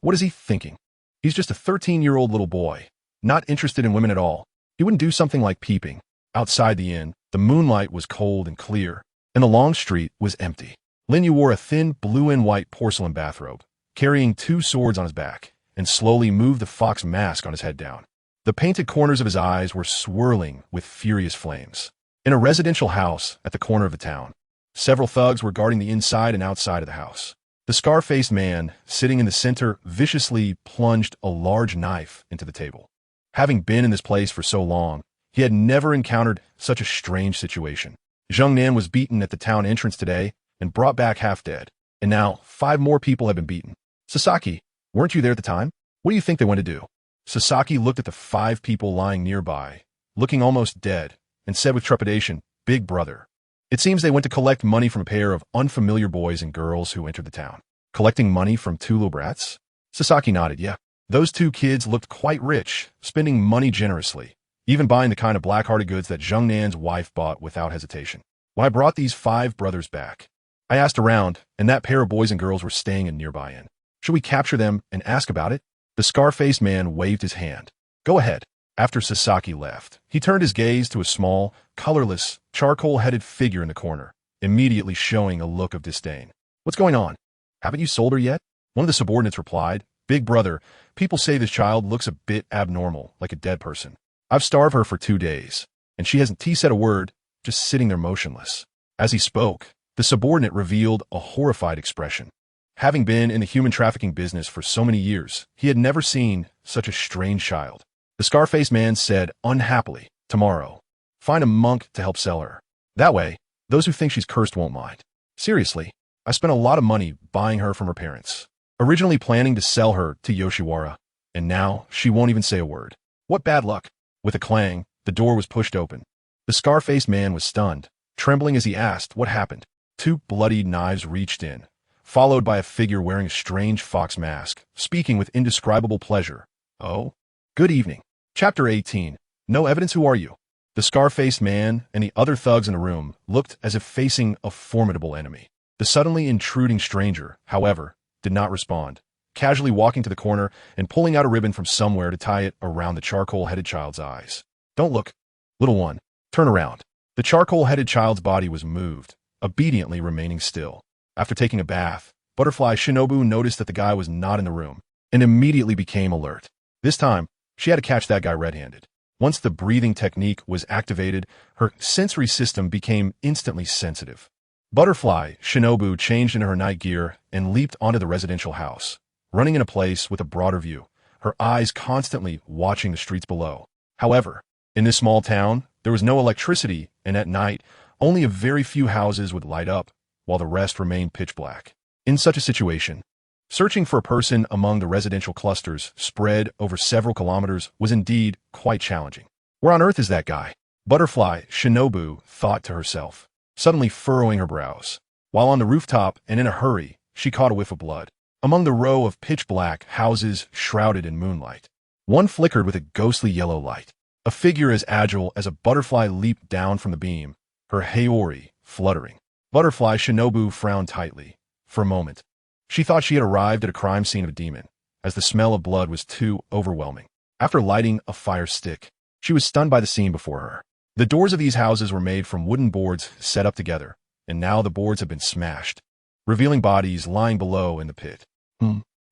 What is he thinking? He's just a 13-year-old little boy, not interested in women at all. He wouldn't do something like peeping. Outside the inn, the moonlight was cold and clear, and the long street was empty. Lin Yu wore a thin blue and white porcelain bathrobe, carrying 2 swords on his back, and slowly moved the fox mask on his head down. The painted corners of his eyes were swirling with furious flames. In a residential house at the corner of the town, several thugs were guarding the inside and outside of the house. The scar-faced man, sitting in the center, viciously plunged a large knife into the table. Having been in this place for so long, he had never encountered such a strange situation. Zheng Nan was beaten at the town entrance today and brought back half dead, and now 5 more people have been beaten. Sasaki, weren't you there at the time? What do you think they went to do? Sasaki looked at the 5 people lying nearby, looking almost dead, and said with trepidation, "Big brother." It seems they went to collect money from a pair of unfamiliar boys and girls who entered the town. Collecting money from 2 little brats? Sasaki nodded, yeah. Those 2 kids looked quite rich, spending money generously, even buying the kind of black-hearted goods that Zheng Nan's wife bought without hesitation. When I brought these 5 brothers back, I asked around, and that pair of boys and girls were staying in nearby inn. Should we capture them and ask about it? The scar-faced man waved his hand. Go ahead. After Sasaki left, he turned his gaze to a small, colorless, charcoal-headed figure in the corner, immediately showing a look of disdain. What's going on? Haven't you sold her yet? One of the subordinates replied, Big brother, people say this child looks a bit abnormal, like a dead person. I've starved her for 2 days, and she hasn't said a word, just sitting there motionless. As he spoke, the subordinate revealed a horrified expression. Having been in the human trafficking business for so many years, he had never seen such a strange child. The scar-faced man said, unhappily, tomorrow, find a monk to help sell her. That way, those who think she's cursed won't mind. Seriously, I spent a lot of money buying her from her parents, originally planning to sell her to Yoshiwara, and now she won't even say a word. What bad luck. With a clang, the door was pushed open. The scar-faced man was stunned, trembling as he asked what happened. 2 bloody knives reached in, followed by a figure wearing a strange fox mask, speaking with indescribable pleasure. Oh, good evening. Chapter 18. No evidence. Who are you? The scar-faced man and the other thugs in the room looked as if facing a formidable enemy. The suddenly intruding stranger, however, did not respond, casually walking to the corner and pulling out a ribbon from somewhere to tie it around the charcoal-headed child's eyes. Don't look. Little one, turn around. The charcoal-headed child's body was moved, obediently remaining still. After taking a bath, Butterfly Shinobu noticed that the guy was not in the room and immediately became alert. This time, she had to catch that guy red-handed. Once the breathing technique was activated, her sensory system became instantly sensitive. Butterfly Shinobu changed into her night gear and leaped onto the residential house, running in a place with a broader view, her eyes constantly watching the streets below. However, in this small town, there was no electricity, and at night, only a very few houses would light up, while the rest remained pitch black. In such a situation, searching for a person among the residential clusters spread over several kilometers was indeed quite challenging. Where on earth is that guy? Butterfly Shinobu thought to herself, suddenly furrowing her brows. While on the rooftop and in a hurry, she caught a whiff of blood. Among the row of pitch-black houses shrouded in moonlight, one flickered with a ghostly yellow light. A figure as agile as a butterfly leaped down from the beam, her haori fluttering. Butterfly Shinobu frowned tightly. For a moment, she thought she had arrived at a crime scene of a demon, as the smell of blood was too overwhelming. After lighting a fire stick, she was stunned by the scene before her. The doors of these houses were made from wooden boards set up together, and now the boards had been smashed, revealing bodies lying below in the pit.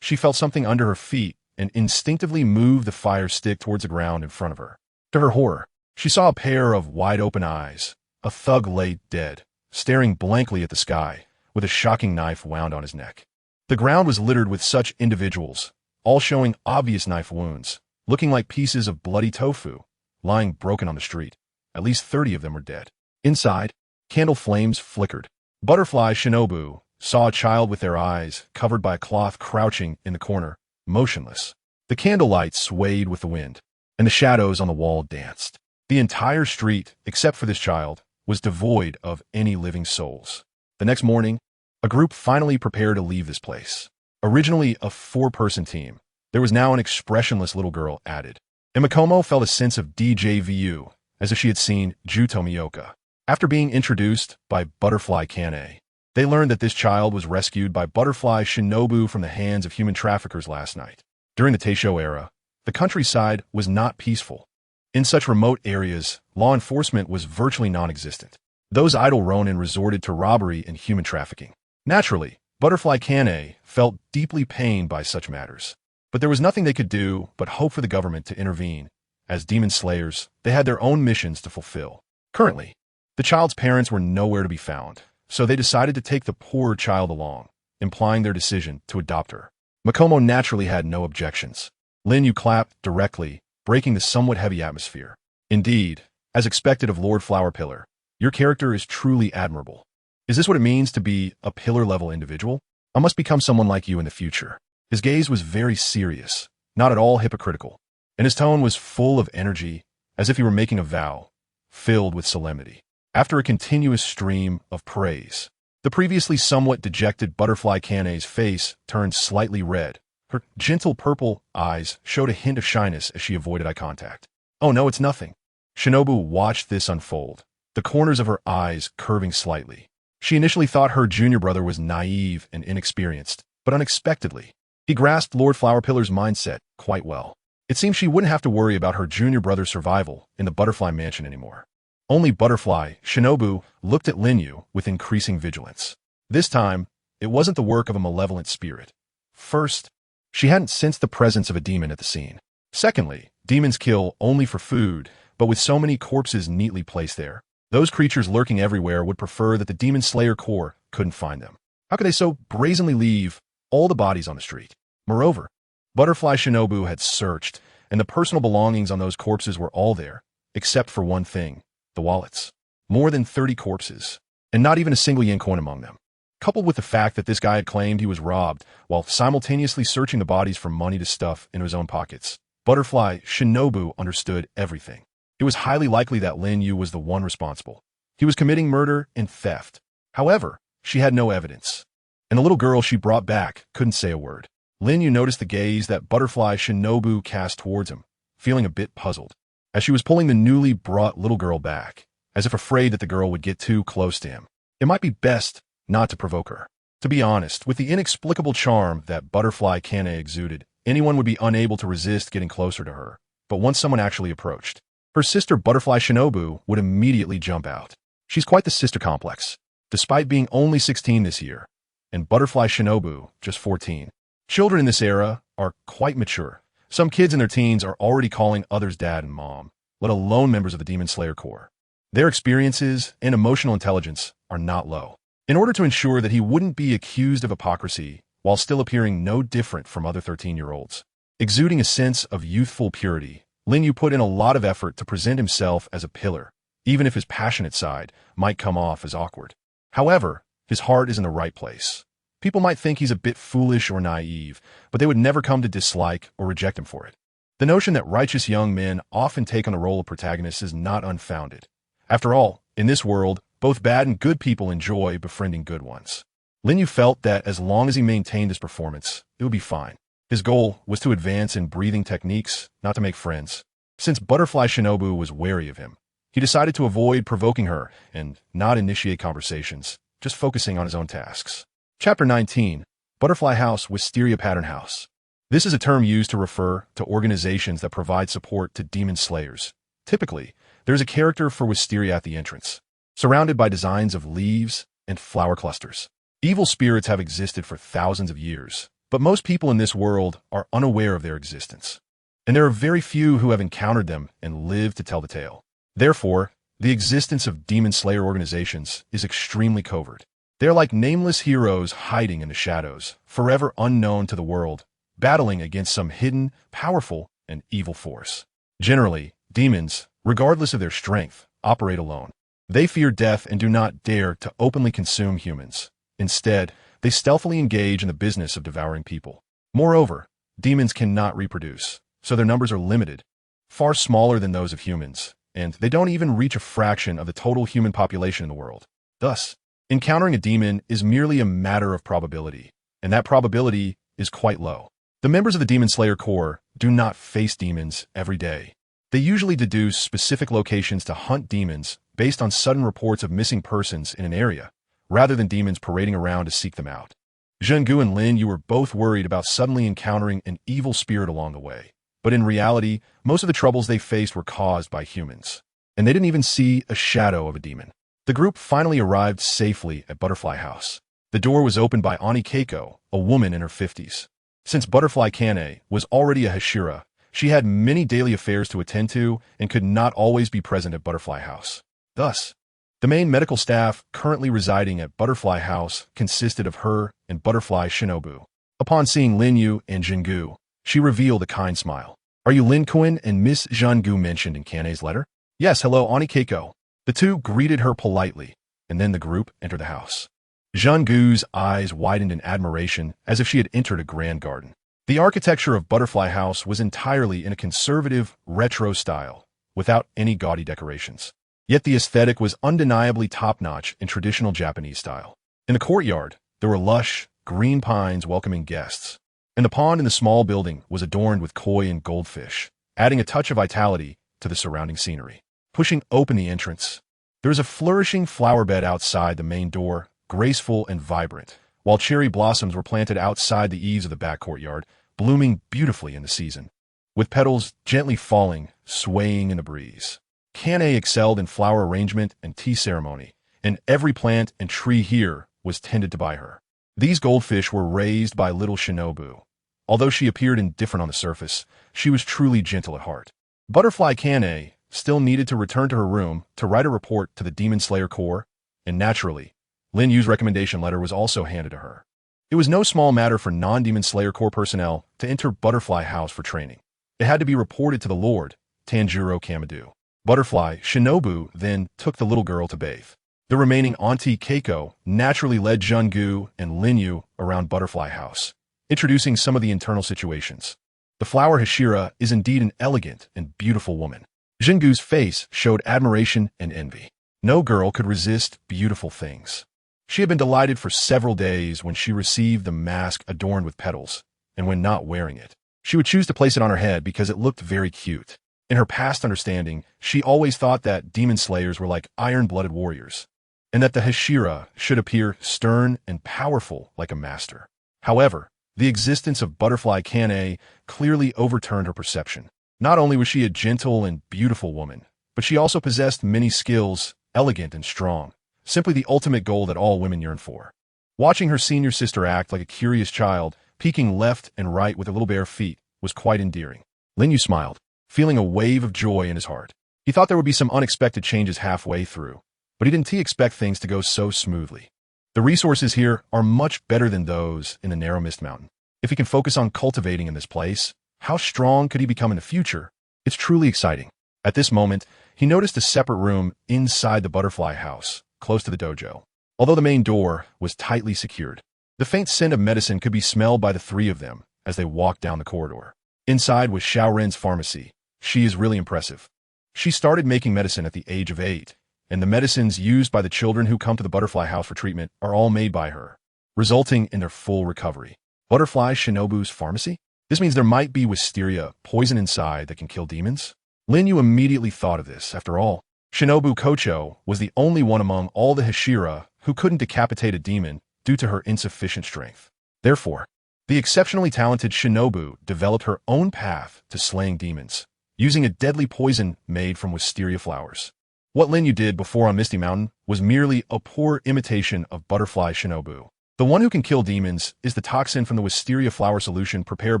She felt something under her feet and instinctively moved the fire stick towards the ground in front of her. To her horror, she saw a pair of wide-open eyes. A thug lay dead, staring blankly at the sky, with a shocking knife wound on his neck. The ground was littered with such individuals, all showing obvious knife wounds, looking like pieces of bloody tofu, lying broken on the street. At least 30 of them were dead. Inside, candle flames flickered. Butterfly Shinobu saw a child with their eyes covered by a cloth crouching in the corner, motionless. The candlelight swayed with the wind, and the shadows on the wall danced. The entire street, except for this child, was devoid of any living souls. The next morning, a group finally prepared to leave this place. Originally a 4-person team, there was now an expressionless little girl added. And Mikomo felt a sense of deja vu, as if she had seen Juto Miyoka. After being introduced by Butterfly Kane, they learned that this child was rescued by Butterfly Shinobu from the hands of human traffickers last night. During the Taisho era, the countryside was not peaceful. In such remote areas, law enforcement was virtually non-existent. Those idle Ronin resorted to robbery and human trafficking. Naturally, Butterfly Kane felt deeply pained by such matters. But there was nothing they could do but hope for the government to intervene. As demon slayers, they had their own missions to fulfill. Currently, the child's parents were nowhere to be found, so they decided to take the poor child along, implying their decision to adopt her. Mikomo naturally had no objections. Lin Yu clapped directly, breaking the somewhat heavy atmosphere. Indeed, as expected of Lord Flower Pillar, your character is truly admirable. Is this what it means to be a pillar-level individual? I must become someone like you in the future. His gaze was very serious, not at all hypocritical, and his tone was full of energy, as if he were making a vow, filled with solemnity. After a continuous stream of praise, the previously somewhat dejected Butterfly Kane's face turned slightly red. Her gentle purple eyes showed a hint of shyness as she avoided eye contact. Oh no, it's nothing. Shinobu watched this unfold, the corners of her eyes curving slightly. She initially thought her junior brother was naive and inexperienced, but unexpectedly, he grasped Lord Flowerpillar's mindset quite well. It seemed she wouldn't have to worry about her junior brother's survival in the Butterfly Mansion anymore. Only Butterfly Shinobu looked at Lin Yu with increasing vigilance. This time, it wasn't the work of a malevolent spirit. First, she hadn't sensed the presence of a demon at the scene. Secondly, demons kill only for food, but with so many corpses neatly placed there, those creatures lurking everywhere would prefer that the Demon Slayer Corps couldn't find them. How could they so brazenly leave all the bodies on the street? Moreover, Butterfly Shinobu had searched, and the personal belongings on those corpses were all there, except for one thing, the wallets. More than 30 corpses, and not even a single yen coin among them. Coupled with the fact that this guy had claimed he was robbed while simultaneously searching the bodies for money to stuff into his own pockets, Butterfly Shinobu understood everything. It was highly likely that Lin Yu was the one responsible. He was committing murder and theft. However, she had no evidence, and the little girl she brought back couldn't say a word. Lin Yu noticed the gaze that Butterfly Shinobu cast towards him, feeling a bit puzzled, as she was pulling the newly brought little girl back, as if afraid that the girl would get too close to him. It might be best not to provoke her. To be honest, with the inexplicable charm that Butterfly Kane exuded, anyone would be unable to resist getting closer to her. But once someone actually approached, her sister Butterfly Shinobu would immediately jump out. She's quite the sister complex, despite being only 16 this year, and Butterfly Shinobu just 14. Children in this era are quite mature. Some kids in their teens are already calling others dad and mom, let alone members of the Demon Slayer Corps. Their experiences and emotional intelligence are not low. In order to ensure that he wouldn't be accused of hypocrisy while still appearing no different from other 13-year-olds. Exuding a sense of youthful purity, Lin Yu put in a lot of effort to present himself as a pillar, even if his passionate side might come off as awkward. However, his heart is in the right place. People might think he's a bit foolish or naive, but they would never come to dislike or reject him for it. The notion that righteous young men often take on the role of protagonists is not unfounded. After all, in this world, both bad and good people enjoy befriending good ones. Lin Yu felt that as long as he maintained his performance, it would be fine. His goal was to advance in breathing techniques, not to make friends. Since Butterfly Shinobu was wary of him, he decided to avoid provoking her and not initiate conversations, just focusing on his own tasks. Chapter 19. Butterfly House Wisteria Pattern House. This is a term used to refer to organizations that provide support to demon slayers. Typically, there is a character for wisteria at the entrance, surrounded by designs of leaves and flower clusters. Evil spirits have existed for thousands of years, but most people in this world are unaware of their existence. And there are very few who have encountered them and lived to tell the tale. Therefore, the existence of demon slayer organizations is extremely covert. They are like nameless heroes hiding in the shadows, forever unknown to the world, battling against some hidden, powerful, and evil force. Generally, demons, regardless of their strength, operate alone. They fear death and do not dare to openly consume humans. Instead, they stealthily engage in the business of devouring people. Moreover, demons cannot reproduce, so their numbers are limited, far smaller than those of humans, and they don't even reach a fraction of the total human population in the world. Thus, encountering a demon is merely a matter of probability, and that probability is quite low. The members of the Demon Slayer Corps do not face demons every day. They usually deduce specific locations to hunt demons based on sudden reports of missing persons in an area, rather than demons parading around to seek them out. Zhenggu and Lin Yu were both worried about suddenly encountering an evil spirit along the way, but in reality, most of the troubles they faced were caused by humans, and they didn't even see a shadow of a demon. The group finally arrived safely at Butterfly House. The door was opened by Ani Keiko, a woman in her 50s. Since Butterfly Kane was already a Hashira, she had many daily affairs to attend to and could not always be present at Butterfly House. Thus, the main medical staff currently residing at Butterfly House consisted of her and Butterfly Shinobu. Upon seeing Lin Yu and Zhenggu, she revealed a kind smile. "Are you Lin Kuan and Miss Zhenggu mentioned in Kane's letter?" "Yes, hello, Ani Keiko." The two greeted her politely, and then the group entered the house. Zhenggu's eyes widened in admiration as if she had entered a grand garden. The architecture of Butterfly House was entirely in a conservative, retro style, without any gaudy decorations. Yet the aesthetic was undeniably top-notch in traditional Japanese style. In the courtyard, there were lush, green pines welcoming guests, and the pond in the small building was adorned with koi and goldfish, adding a touch of vitality to the surrounding scenery. Pushing open the entrance, there is a flourishing flower bed outside the main door, graceful and vibrant, while cherry blossoms were planted outside the eaves of the back courtyard, blooming beautifully in the season, with petals gently falling, swaying in the breeze. Kane excelled in flower arrangement and tea ceremony, and every plant and tree here was tended to by her. These goldfish were raised by little Shinobu. Although she appeared indifferent on the surface, she was truly gentle at heart. Butterfly Kane still needed to return to her room to write a report to the Demon Slayer Corps, and naturally, Lin Yu's recommendation letter was also handed to her. It was no small matter for non-Demon Slayer Corps personnel to enter Butterfly House for training. It had to be reported to the Lord, Tanjiro Kamadu. Butterfly Shinobu then took the little girl to bathe. The remaining Auntie Keiko naturally led Zhenggu and Lin Yu around Butterfly House, introducing some of the internal situations. The flower Hashira is indeed an elegant and beautiful woman. Zhenggu's face showed admiration and envy. No girl could resist beautiful things. She had been delighted for several days when she received the mask adorned with petals, and when not wearing it, she would choose to place it on her head because it looked very cute. In her past understanding, she always thought that demon slayers were like iron-blooded warriors, and that the Hashira should appear stern and powerful like a master. However, the existence of Butterfly Kane clearly overturned her perception. Not only was she a gentle and beautiful woman, but she also possessed many skills, elegant and strong, simply the ultimate goal that all women yearn for. Watching her senior sister act like a curious child, peeking left and right with her little bare feet, was quite endearing. Lin Yu smiled, feeling a wave of joy in his heart. He thought there would be some unexpected changes halfway through, but he didn't expect things to go so smoothly. The resources here are much better than those in the narrow mist mountain. If he can focus on cultivating in this place, how strong could he become in the future? It's truly exciting. At this moment, he noticed a separate room inside the butterfly house, close to the dojo. Although the main door was tightly secured, the faint scent of medicine could be smelled by the three of them as they walked down the corridor. Inside was Xiaoren's pharmacy. She is really impressive. She started making medicine at the age of 8, and the medicines used by the children who come to the butterfly house for treatment are all made by her, resulting in their full recovery. Butterfly Shinobu's pharmacy? This means there might be wisteria, poison inside that can kill demons? Lin Yu immediately thought of this. After all, Shinobu Kocho was the only one among all the Hashira who couldn't decapitate a demon due to her insufficient strength. Therefore, the exceptionally talented Shinobu developed her own path to slaying demons, using a deadly poison made from wisteria flowers. What Lin Yu did before on Misty Mountain was merely a poor imitation of Butterfly Shinobu. The one who can kill demons is the toxin from the wisteria flower solution prepared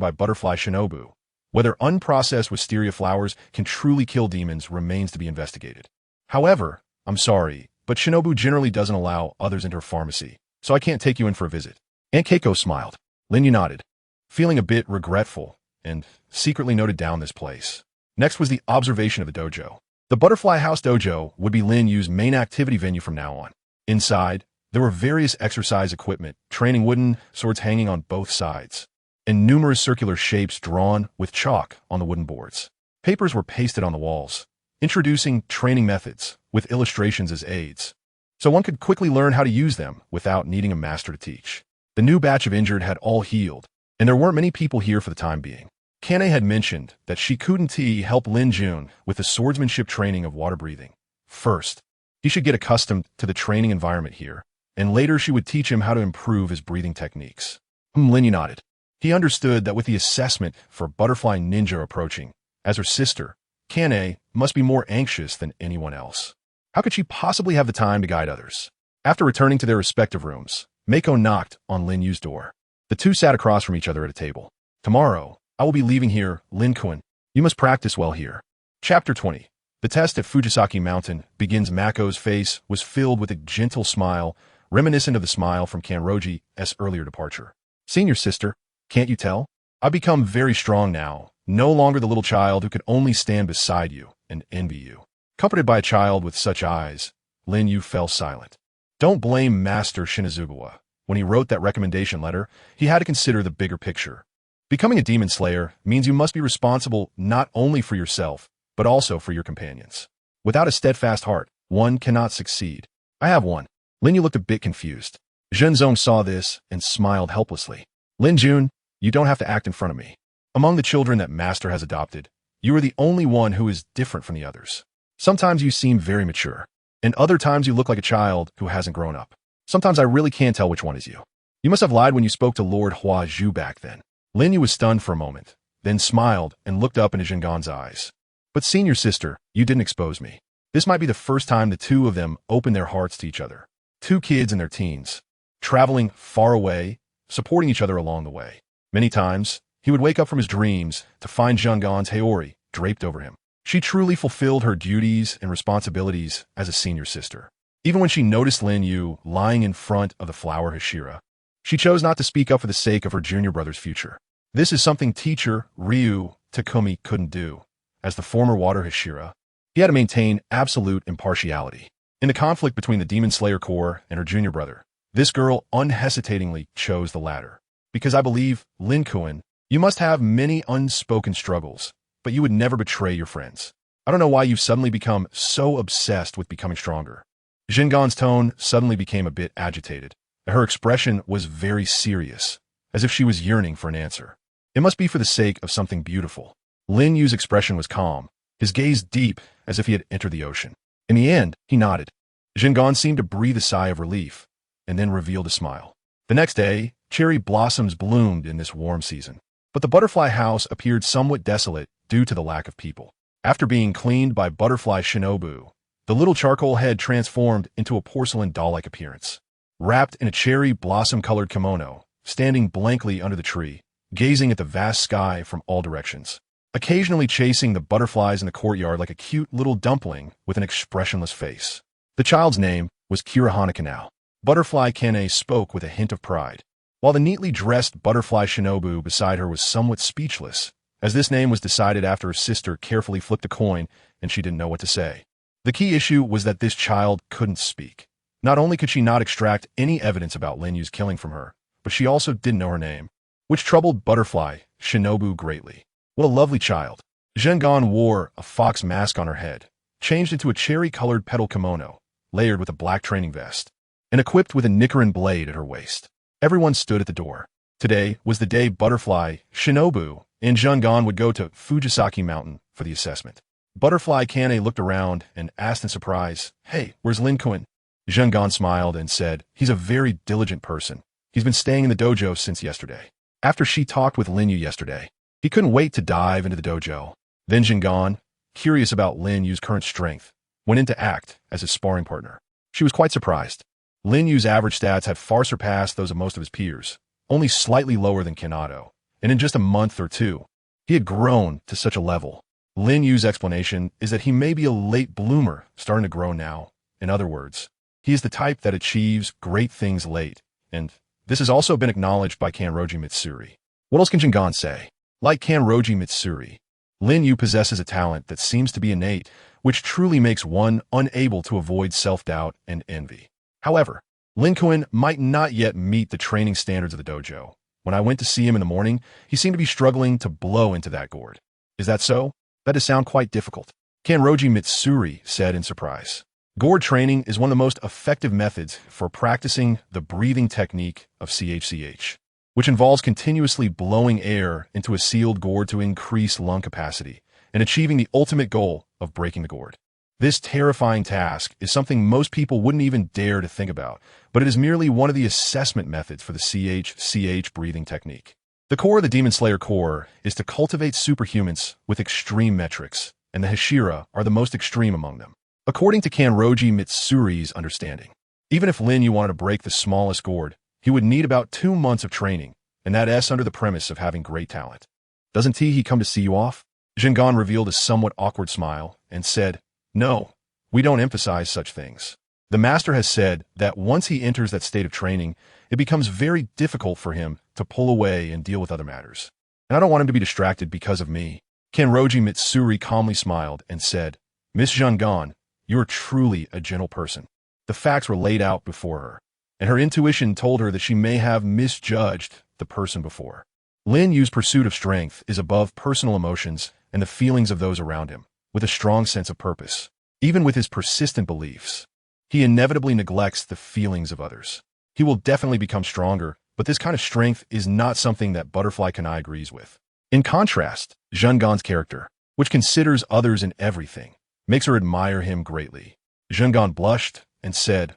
by Butterfly Shinobu. Whether unprocessed wisteria flowers can truly kill demons remains to be investigated. However, I'm sorry, but Shinobu generally doesn't allow others into her pharmacy, so I can't take you in for a visit. Aunt Keiko smiled. Lin Yu nodded, feeling a bit regretful, and secretly noted down this place. Next was the observation of the dojo. The Butterfly House Dojo would be Lin Yu's main activity venue from now on. Inside, there were various exercise equipment, training wooden swords hanging on both sides, and numerous circular shapes drawn with chalk on the wooden boards. Papers were pasted on the walls, introducing training methods with illustrations as aids, so one could quickly learn how to use them without needing a master to teach. The new batch of injured had all healed, and there weren't many people here for the time being. Kane had mentioned that she couldn't help Lin Jun with the swordsmanship training of water breathing. First, he should get accustomed to the training environment here, and later she would teach him how to improve his breathing techniques. Lin Yu nodded. He understood that with the assessment for Butterfly Ninja approaching, as her sister, Kane must be more anxious than anyone else. How could she possibly have the time to guide others? After returning to their respective rooms, Mako knocked on Lin Yu's door. The two sat across from each other at a table. Tomorrow, I will be leaving here, Lin-kun. You must practice well here. Chapter 20. The test at Fujisaki Mountain begins. Mako's face was filled with a gentle smile, reminiscent of the smile from Kanroji's earlier departure. Senior sister, can't you tell? I've become very strong now, no longer the little child who could only stand beside you and envy you. Comforted by a child with such eyes, Lin Yu fell silent. Don't blame Master Shinazugawa. When he wrote that recommendation letter, he had to consider the bigger picture. Becoming a demon slayer means you must be responsible not only for yourself, but also for your companions. Without a steadfast heart, one cannot succeed. I have one. Lin Yu looked a bit confused. Zhenzong saw this and smiled helplessly. Lin Jun, you don't have to act in front of me. Among the children that Master has adopted, you are the only one who is different from the others. Sometimes you seem very mature, and other times you look like a child who hasn't grown up. Sometimes I really can't tell which one is you. You must have lied when you spoke to Lord Hua Zhu back then. Lin Yu was stunned for a moment, then smiled and looked up into Zhengan's eyes. But senior sister, you didn't expose me. This might be the first time the two of them opened their hearts to each other. Two kids in their teens, traveling far away, supporting each other along the way. Many times, he would wake up from his dreams to find Zhengan's Haori draped over him. She truly fulfilled her duties and responsibilities as a senior sister. Even when she noticed Lin Yu lying in front of the flower Hashira, she chose not to speak up for the sake of her junior brother's future. This is something teacher Ryu Takumi couldn't do. As the former water Hashira, he had to maintain absolute impartiality. In the conflict between the Demon Slayer Corps and her junior brother, this girl unhesitatingly chose the latter. Because I believe, Lin-kun, you must have many unspoken struggles, but you would never betray your friends. I don't know why you've suddenly become so obsessed with becoming stronger. Zhengan's tone suddenly became a bit agitated. Her expression was very serious, as if she was yearning for an answer. It must be for the sake of something beautiful. Lin Yu's expression was calm, his gaze deep, as if he had entered the ocean. In the end, he nodded. Zhengan seemed to breathe a sigh of relief, and then revealed a smile. The next day, cherry blossoms bloomed in this warm season, but the butterfly house appeared somewhat desolate due to the lack of people. After being cleaned by Butterfly Shinobu, the little charcoal head transformed into a porcelain doll-like appearance. Wrapped in a cherry blossom-colored kimono, standing blankly under the tree, gazing at the vast sky from all directions, occasionally chasing the butterflies in the courtyard like a cute little dumpling with an expressionless face. The child's name was Kirahana Kanao. Butterfly Kane spoke with a hint of pride, while the neatly dressed butterfly shinobu beside her was somewhat speechless, as this name was decided after her sister carefully flipped a coin and she didn't know what to say. The key issue was that this child couldn't speak. Not only could she not extract any evidence about Lin Yu's killing from her, but she also didn't know her name, which troubled Butterfly Shinobu greatly. What a lovely child. Zhengan wore a fox mask on her head, changed into a cherry-colored petal kimono, layered with a black training vest, and equipped with a Nichirin Blade at her waist. Everyone stood at the door. Today was the day Butterfly Shinobu and Zhengan would go to Fujisaki Mountain for the assessment. Butterfly Kane looked around and asked in surprise, "Hey, where's Lin Yu?" Zhengan smiled and said, "He's a very diligent person. He's been staying in the dojo since yesterday." After she talked with Lin Yu yesterday, he couldn't wait to dive into the dojo. Then Zhengan, curious about Lin Yu's current strength, went in to act as his sparring partner. She was quite surprised. Lin Yu's average stats had far surpassed those of most of his peers, only slightly lower than Kanado, and in just a month or two, he had grown to such a level. Lin Yu's explanation is that he may be a late bloomer starting to grow now. In other words, he is the type that achieves great things late, and this has also been acknowledged by Kanroji Mitsuri. What else can Zhengan say? Like Kanroji Mitsuri, Lin Yu possesses a talent that seems to be innate, which truly makes one unable to avoid self-doubt and envy. However, Lin Yu might not yet meet the training standards of the dojo. When I went to see him in the morning, he seemed to be struggling to blow into that gourd. Is that so? That does sound quite difficult. Kanroji Mitsuri said in surprise. Gourd training is one of the most effective methods for practicing the breathing technique of CHCH, which involves continuously blowing air into a sealed gourd to increase lung capacity and achieving the ultimate goal of breaking the gourd. This terrifying task is something most people wouldn't even dare to think about, but it is merely one of the assessment methods for the CHCH breathing technique. The core of the Demon Slayer core is to cultivate superhumans with extreme metrics, and the Hashira are the most extreme among them. According to Kanroji Mitsuri's understanding, even if Lin Yu wanted to break the smallest gourd, he would need about 2 months of training, and that's under the premise of having great talent. Doesn't he come to see you off? Zhengan revealed a somewhat awkward smile and said, "No, we don't emphasize such things. The master has said that once he enters that state of training, it becomes very difficult for him to pull away and deal with other matters. And I don't want him to be distracted because of me." Kanroji Mitsuri calmly smiled and said, "Miss Zhengan, you are truly a gentle person." The facts were laid out before her, and her intuition told her that she may have misjudged the person before. Lin Yu's pursuit of strength is above personal emotions and the feelings of those around him, with a strong sense of purpose. Even with his persistent beliefs, he inevitably neglects the feelings of others. He will definitely become stronger, but this kind of strength is not something that Butterfly Kanai agrees with. In contrast, Zhengan's character, which considers others in everything, makes her admire him greatly. Zhengan blushed and said,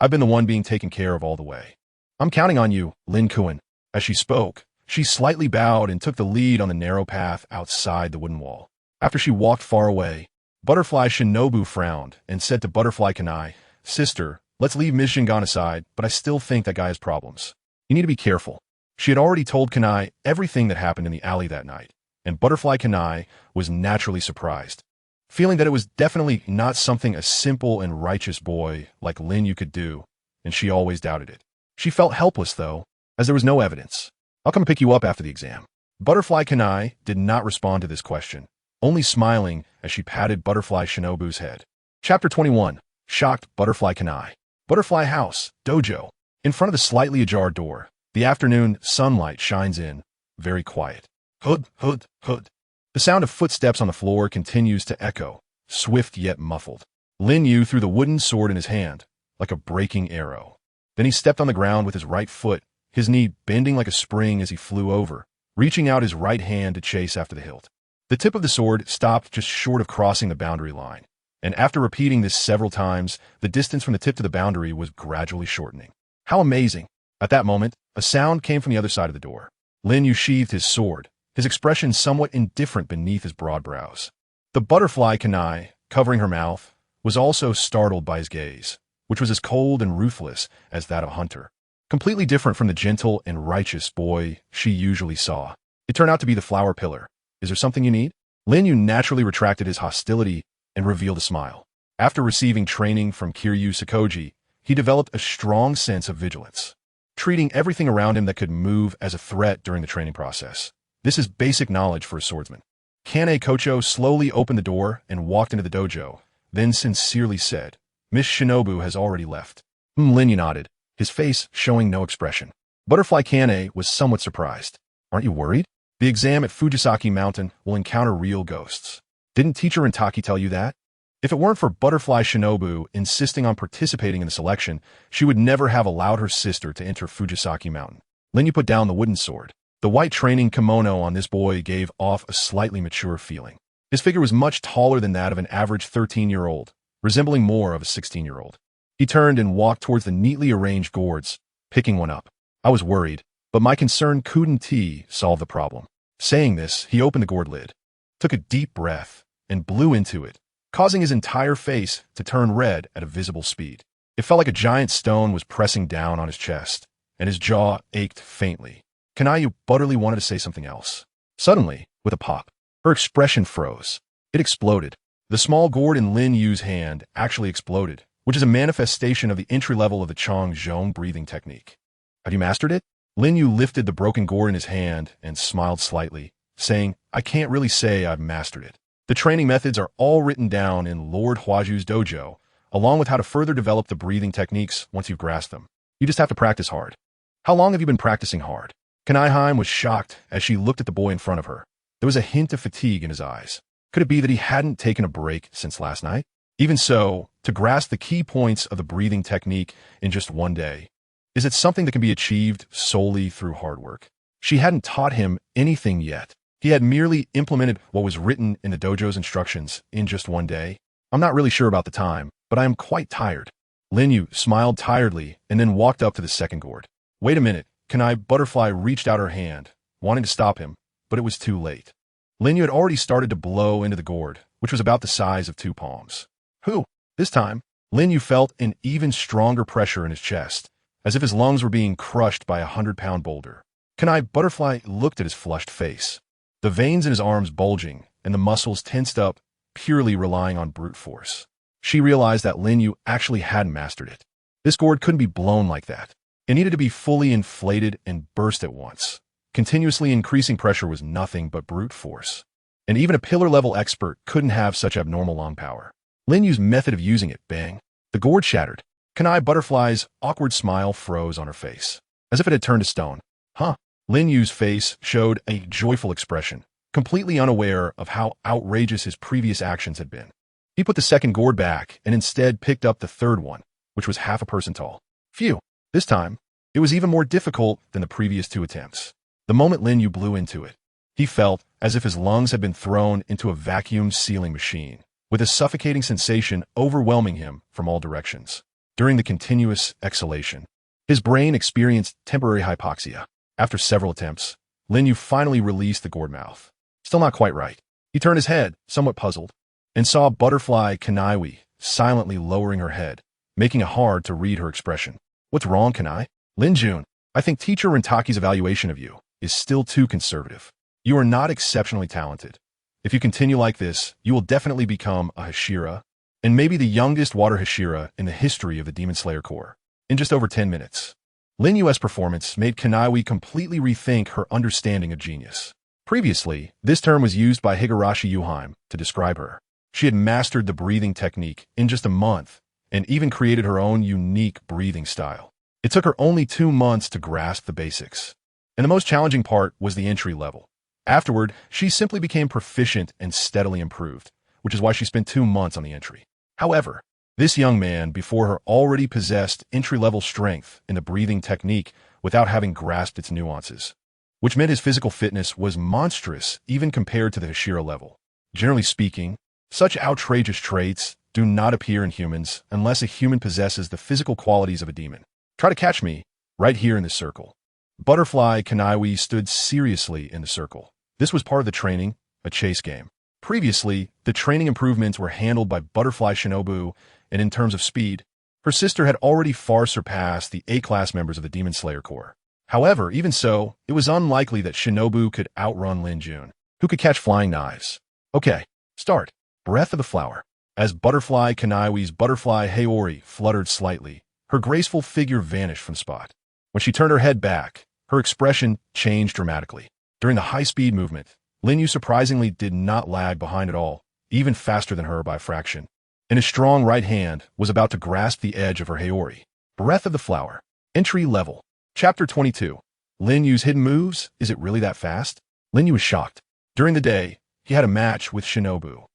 I've been the one being taken care of all the way. I'm counting on you, Lin Yu." As she spoke, she slightly bowed and took the lead on the narrow path outside the wooden wall. After she walked far away, Butterfly Shinobu frowned and said to Butterfly Kanai, "Sister, let's leave Ms. Zhengan aside, but I still think that guy has problems. You need to be careful." She had already told Kanai everything that happened in the alley that night, and Butterfly Kanai was naturally surprised, feeling that it was definitely not something a simple and righteous boy like Lin Yu could do, and she always doubted it. She felt helpless, though, as there was no evidence. "I'll come pick you up after the exam." Butterfly Kanai did not respond to this question, only smiling as she patted Butterfly Shinobu's head. Chapter 21. Shocked Butterfly Kanai. Butterfly House, Dojo. In front of the slightly ajar door, the afternoon sunlight shines in, very quiet. Hood, hood, hood. The sound of footsteps on the floor continues to echo, swift yet muffled. Lin Yu threw the wooden sword in his hand, like a breaking arrow. Then he stepped on the ground with his right foot, his knee bending like a spring as he flew over, reaching out his right hand to chase after the hilt. The tip of the sword stopped just short of crossing the boundary line, and after repeating this several times, the distance from the tip to the boundary was gradually shortening. How amazing! At that moment, a sound came from the other side of the door. Lin Yu sheathed his sword, his expression somewhat indifferent beneath his broad brows. The Butterfly Kanai, covering her mouth, was also startled by his gaze, which was as cold and ruthless as that of a hunter. Completely different from the gentle and righteous boy she usually saw. It turned out to be the flower pillar. "Is there something you need?" Lin Yu naturally retracted his hostility and revealed a smile. After receiving training from Kiryu Sakoji, he developed a strong sense of vigilance, treating everything around him that could move as a threat during the training process. This is basic knowledge for a swordsman. Kane Kocho slowly opened the door and walked into the dojo, then sincerely said, "Miss Shinobu has already left." Lin Yu nodded, his face showing no expression. Butterfly Kane was somewhat surprised. "Aren't you worried? The exam at Fujisaki Mountain will encounter real ghosts. Didn't teacher Taki tell you that?" If it weren't for Butterfly Shinobu insisting on participating in the selection, she would never have allowed her sister to enter Fujisaki Mountain. Lin Yu put down the wooden sword. The white training kimono on this boy gave off a slightly mature feeling. His figure was much taller than that of an average 13-year-old, resembling more of a 16-year-old. He turned and walked towards the neatly arranged gourds, picking one up. "I was worried, but my concern couldn't solve the problem." Saying this, he opened the gourd lid, took a deep breath, and blew into it, causing his entire face to turn red at a visible speed. It felt like a giant stone was pressing down on his chest, and his jaw ached faintly. Kanayu butterly wanted to say something else. Suddenly, with a pop, her expression froze. It exploded. The small gourd in Lin Yu's hand actually exploded, which is a manifestation of the entry level of the Chong Zhong breathing technique. "Have you mastered it?" Lin Yu lifted the broken gourd in his hand and smiled slightly, saying, "I can't really say I've mastered it. The training methods are all written down in Lord Huaju's dojo, along with how to further develop the breathing techniques once you've grasped them. You just have to practice hard." "How long have you been practicing hard?" Kanai was shocked as she looked at the boy in front of her. There was a hint of fatigue in his eyes. Could it be that he hadn't taken a break since last night? Even so, to grasp the key points of the breathing technique in just one day, is it something that can be achieved solely through hard work? She hadn't taught him anything yet. He had merely implemented what was written in the dojo's instructions in just one day. "I'm not really sure about the time, but I am quite tired." Lin Yu smiled tiredly and then walked up to the second gourd. "Wait a minute." Kanai Butterfly reached out her hand, wanting to stop him, but it was too late. Lin Yu had already started to blow into the gourd, which was about the size of 2 palms. "Who?" This time, Lin Yu felt an even stronger pressure in his chest, as if his lungs were being crushed by a 100-pound boulder. Kanai Butterfly looked at his flushed face, the veins in his arms bulging and the muscles tensed up, purely relying on brute force. She realized that Lin Yu actually hadn't mastered it. This gourd couldn't be blown like that. It needed to be fully inflated and burst at once. Continuously increasing pressure was nothing but brute force. And even a pillar-level expert couldn't have such abnormal lung power. Lin Yu's method of using it, bang. The gourd shattered. Kanai Butterfly's awkward smile froze on her face, as if it had turned to stone. "Huh?" Lin Yu's face showed a joyful expression, completely unaware of how outrageous his previous actions had been. He put the second gourd back and instead picked up the third one, which was half a person tall. Phew! This time, it was even more difficult than the previous 2 attempts. The moment Lin Yu blew into it, he felt as if his lungs had been thrown into a vacuum-sealing machine, with a suffocating sensation overwhelming him from all directions. During the continuous exhalation, his brain experienced temporary hypoxia. After several attempts, Lin Yu finally released the gourd mouth. Still not quite right. He turned his head, somewhat puzzled, and saw Butterfly Kanai silently lowering her head, making it hard to read her expression. "What's wrong, Kanai?" "Lin Jun, I think teacher Rentaki's evaluation of you is still too conservative. You are not exceptionally talented. If you continue like this, you will definitely become a Hashira, and maybe the youngest water Hashira in the history of the Demon Slayer Corps, in just over 10 minutes. Lin Yu's performance made Kanai completely rethink her understanding of genius. Previously, this term was used by Higurashi Yuheim to describe her. She had mastered the breathing technique in just a month, and even created her own unique breathing style. It took her only 2 months to grasp the basics. And the most challenging part was the entry level. Afterward, she simply became proficient and steadily improved, which is why she spent 2 months on the entry. However, this young man before her already possessed entry-level strength in the breathing technique without having grasped its nuances, which meant his physical fitness was monstrous even compared to the Hashira level. Generally speaking, such outrageous traits do not appear in humans unless a human possesses the physical qualities of a demon. Try to catch me right here in this circle. Butterfly Kanai stood seriously in the circle. This was part of the training, a chase game. Previously, the training improvements were handled by Butterfly Shinobu, and in terms of speed, her sister had already far surpassed the A-class members of the Demon Slayer Corps. However, even so, it was unlikely that Shinobu could outrun Lin Jun, who could catch flying knives. Okay, start. Breath of the flower. As Butterfly Kanai's butterfly Haori fluttered slightly, Her graceful figure vanished from the spot. When she turned her head back, her expression changed dramatically. During the high-speed movement, Lin Yu surprisingly did not lag behind at all, even faster than her by a fraction. And his strong right hand was about to grasp the edge of her Haori. Breath of the Flower. Entry level. Chapter 22. Lin Yu's hidden moves? Is it really that fast? Lin Yu was shocked. During the day, he had a match with Shinobu.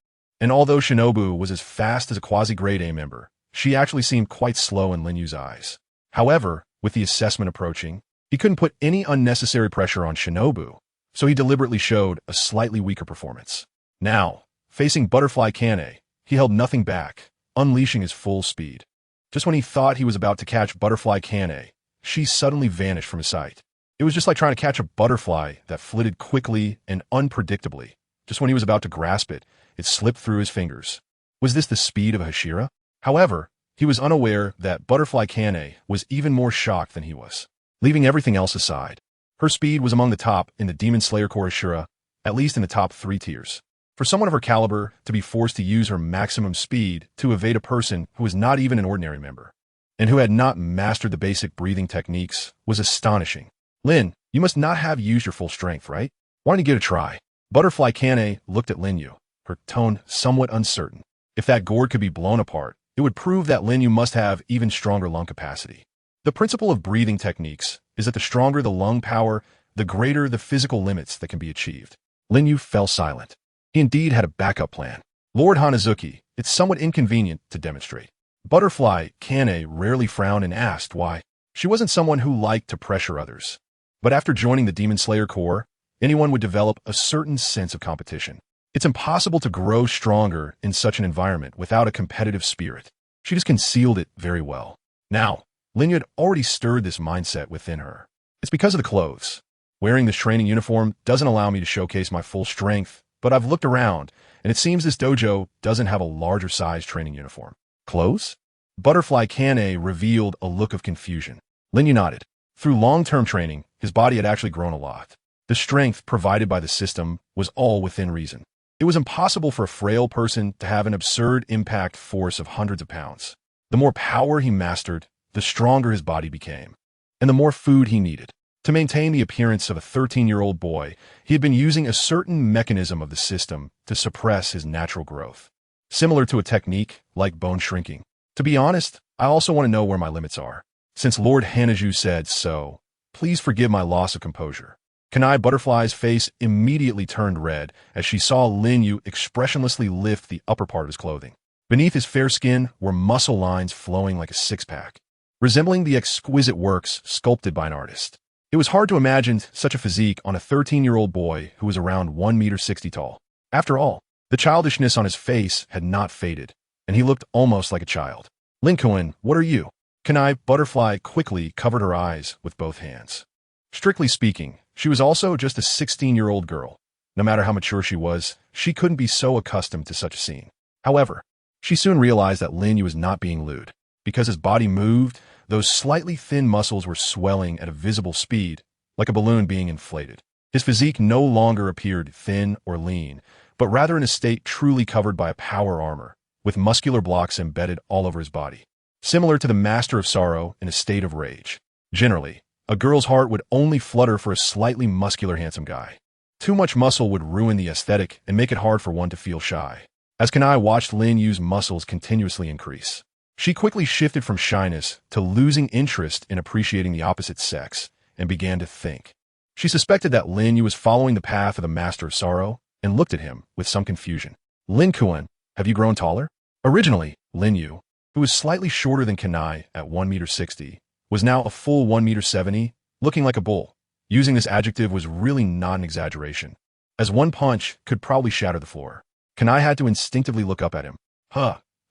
And although Shinobu was as fast as a quasi-grade A member, she actually seemed quite slow in Lin Yu's eyes. However, with the assessment approaching, he couldn't put any unnecessary pressure on Shinobu, so he deliberately showed a slightly weaker performance. Now, facing Butterfly Kane, he held nothing back, unleashing his full speed. Just when he thought he was about to catch Butterfly Kane, she suddenly vanished from his sight. It was just like trying to catch a butterfly that flitted quickly and unpredictably. Just when he was about to grasp it, it slipped through his fingers. Was this the speed of a Hashira? However, he was unaware that Butterfly Kane was even more shocked than he was. Leaving everything else aside, her speed was among the top in the Demon Slayer Core Hashira, at least in the top 3 tiers. For someone of her caliber to be forced to use her maximum speed to evade a person who was not even an ordinary member, and who had not mastered the basic breathing techniques, was astonishing. Lin, you must not have used your full strength, right? Why don't you give it a try? Butterfly Kane looked at Lin Yu, her tone somewhat uncertain. If that gourd could be blown apart, it would prove that Lin Yu must have even stronger lung capacity. The principle of breathing techniques is that the stronger the lung power, the greater the physical limits that can be achieved. Lin Yu fell silent. He indeed had a backup plan. Lord Hanazuki, it's somewhat inconvenient to demonstrate. Butterfly Kane rarely frowned and asked why. She wasn't someone who liked to pressure others. But after joining the Demon Slayer Corps, anyone would develop a certain sense of competition. It's impossible to grow stronger in such an environment without a competitive spirit. She just concealed it very well. Now, Lin Yu had already stirred this mindset within her. It's because of the clothes. Wearing this training uniform doesn't allow me to showcase my full strength, but I've looked around, and it seems this dojo doesn't have a larger size training uniform. Clothes? Butterfly Kane revealed a look of confusion. Lin Yu nodded. Through long-term training, his body had actually grown a lot. The strength provided by the system was all within reason. It was impossible for a frail person to have an absurd impact force of hundreds of pounds. The more power he mastered, the stronger his body became, and the more food he needed. To maintain the appearance of a 13-year-old boy, he had been using a certain mechanism of the system to suppress his natural growth, similar to a technique like bone shrinking. To be honest, I also want to know where my limits are. Since Lord Hanaju said so, please forgive my loss of composure. Kanai Butterfly's face immediately turned red as she saw Lin Yu expressionlessly lift the upper part of his clothing. Beneath his fair skin were muscle lines flowing like a six-pack, resembling the exquisite works sculpted by an artist. It was hard to imagine such a physique on a 13-year-old boy who was around 1.60 meters tall. After all, the childishness on his face had not faded, and he looked almost like a child. Lincoln, what are you? Kanai Butterfly quickly covered her eyes with both hands. Strictly speaking, she was also just a 16-year-old girl. No matter how mature she was, she couldn't be so accustomed to such a scene. However, she soon realized that Lin Yu was not being lewd. Because his body moved, those slightly thin muscles were swelling at a visible speed, like a balloon being inflated. His physique no longer appeared thin or lean, but rather in a state truly covered by a power armor, with muscular blocks embedded all over his body. Similar to the Master of Sorrow in a state of rage. Generally, a girl's heart would only flutter for a slightly muscular handsome guy. Too much muscle would ruin the aesthetic and make it hard for one to feel shy. As Kanai watched Lin Yu's muscles continuously increase, she quickly shifted from shyness to losing interest in appreciating the opposite sex and began to think. She suspected that Lin Yu was following the path of the Master of Sorrow and looked at him with some confusion. Lin Kuan, have you grown taller? Originally, Lin Yu, who was slightly shorter than Kanai at 1.60 meters, was now a full 1.70 meters, looking like a bull. Using this adjective was really not an exaggeration, as one punch could probably shatter the floor. Kanai had to instinctively look up at him.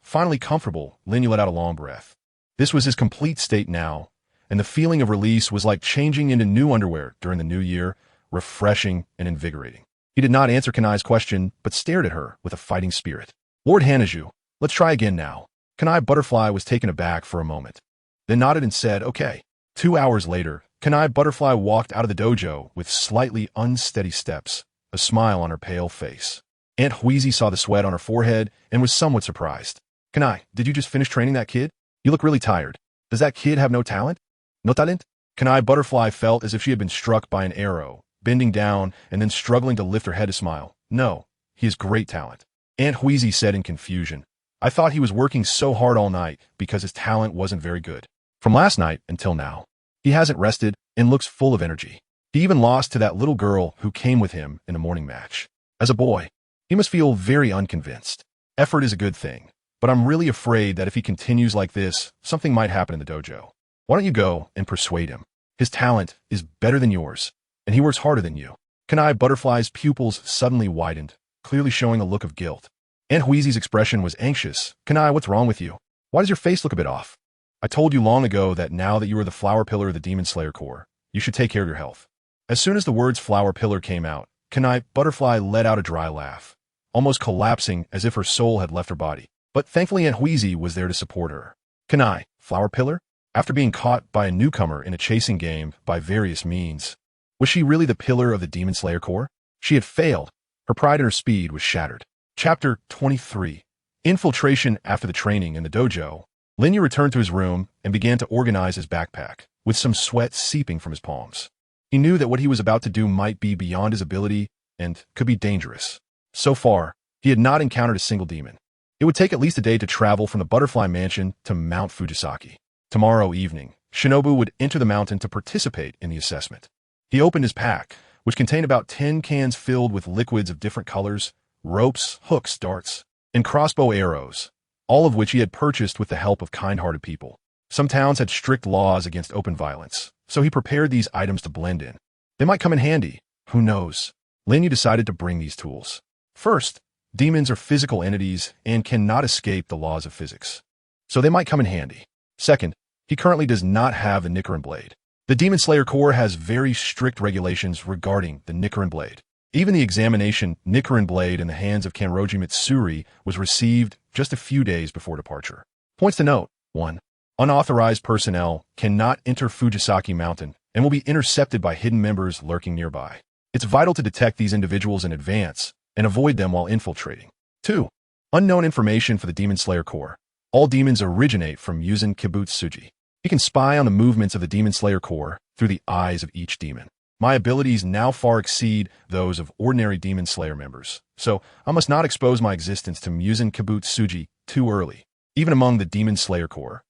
Finally comfortable, Lin Yu let out a long breath. This was his complete state now, and the feeling of release was like changing into new underwear during the new year, refreshing and invigorating. He did not answer Kanai's question, but stared at her with a fighting spirit. Lord Hanaju, let's try again now. Kanai Butterfly was taken aback for a moment, then nodded and said, okay. 2 hours later, Kanai Butterfly walked out of the dojo with slightly unsteady steps, a smile on her pale face. Aunt Huizi saw the sweat on her forehead and was somewhat surprised. Kanai, did you just finish training that kid? You look really tired. Does that kid have no talent? No talent? Kanai Butterfly felt as if she had been struck by an arrow, bending down and then struggling to lift her head to smile. No, he has great talent. Aunt Wheezy said in confusion. I thought he was working so hard all night because his talent wasn't very good. From last night until now, he hasn't rested and looks full of energy. He even lost to that little girl who came with him in the morning match. As a boy, he must feel very unconvinced. Effort is a good thing, but I'm really afraid that if he continues like this, something might happen in the dojo. Why don't you go and persuade him? His talent is better than yours, and he works harder than you. Kanai Butterfly's pupils suddenly widened, clearly showing a look of guilt. Aunt Wheezy's expression was anxious. Kanai, what's wrong with you? Why does your face look a bit off? I told you long ago that now that you are the flower pillar of the Demon Slayer Corps, you should take care of your health. As soon as the words flower pillar came out, Kanai Butterfly let out a dry laugh, almost collapsing as if her soul had left her body. But thankfully Aunt Wheezy was there to support her. Kanai, flower pillar? After being caught by a newcomer in a chasing game by various means, was she really the pillar of the Demon Slayer Corps? She had failed. Her pride and her speed was shattered. Chapter 23. Infiltration. After the training in the dojo, Lin Yu returned to his room and began to organize his backpack, with some sweat seeping from his palms. He knew that what he was about to do might be beyond his ability and could be dangerous. So far, he had not encountered a single demon. It would take at least a day to travel from the Butterfly Mansion to Mount Fujisaki. Tomorrow evening, Shinobu would enter the mountain to participate in the assessment. He opened his pack, which contained about 10 cans filled with liquids of different colors, ropes, hooks, darts, and crossbow arrows, all of which he had purchased with the help of kind-hearted people. Some towns had strict laws against open violence, so he prepared these items to blend in. They might come in handy, who knows? Lin Yu decided to bring these tools. First, demons are physical entities and cannot escape the laws of physics, so they might come in handy. Second, he currently does not have the Nichirin Blade. The Demon Slayer Corps has very strict regulations regarding the Nichirin Blade. Even the examination Nichirin Blade in the hands of Kanroji Mitsuri was received just a few days before departure. Points to note: 1. Unauthorized personnel cannot enter Fujisaki Mountain and will be intercepted by hidden members lurking nearby. It's vital to detect these individuals in advance and avoid them while infiltrating. 2. Unknown information for the Demon Slayer Corps. All demons originate from Yuzin Kibutsuji. He can spy on the movements of the Demon Slayer Corps through the eyes of each demon. My abilities now far exceed those of ordinary Demon Slayer members, so I must not expose my existence to Yuzin Kibutsuji too early. Even among the Demon Slayer Corps,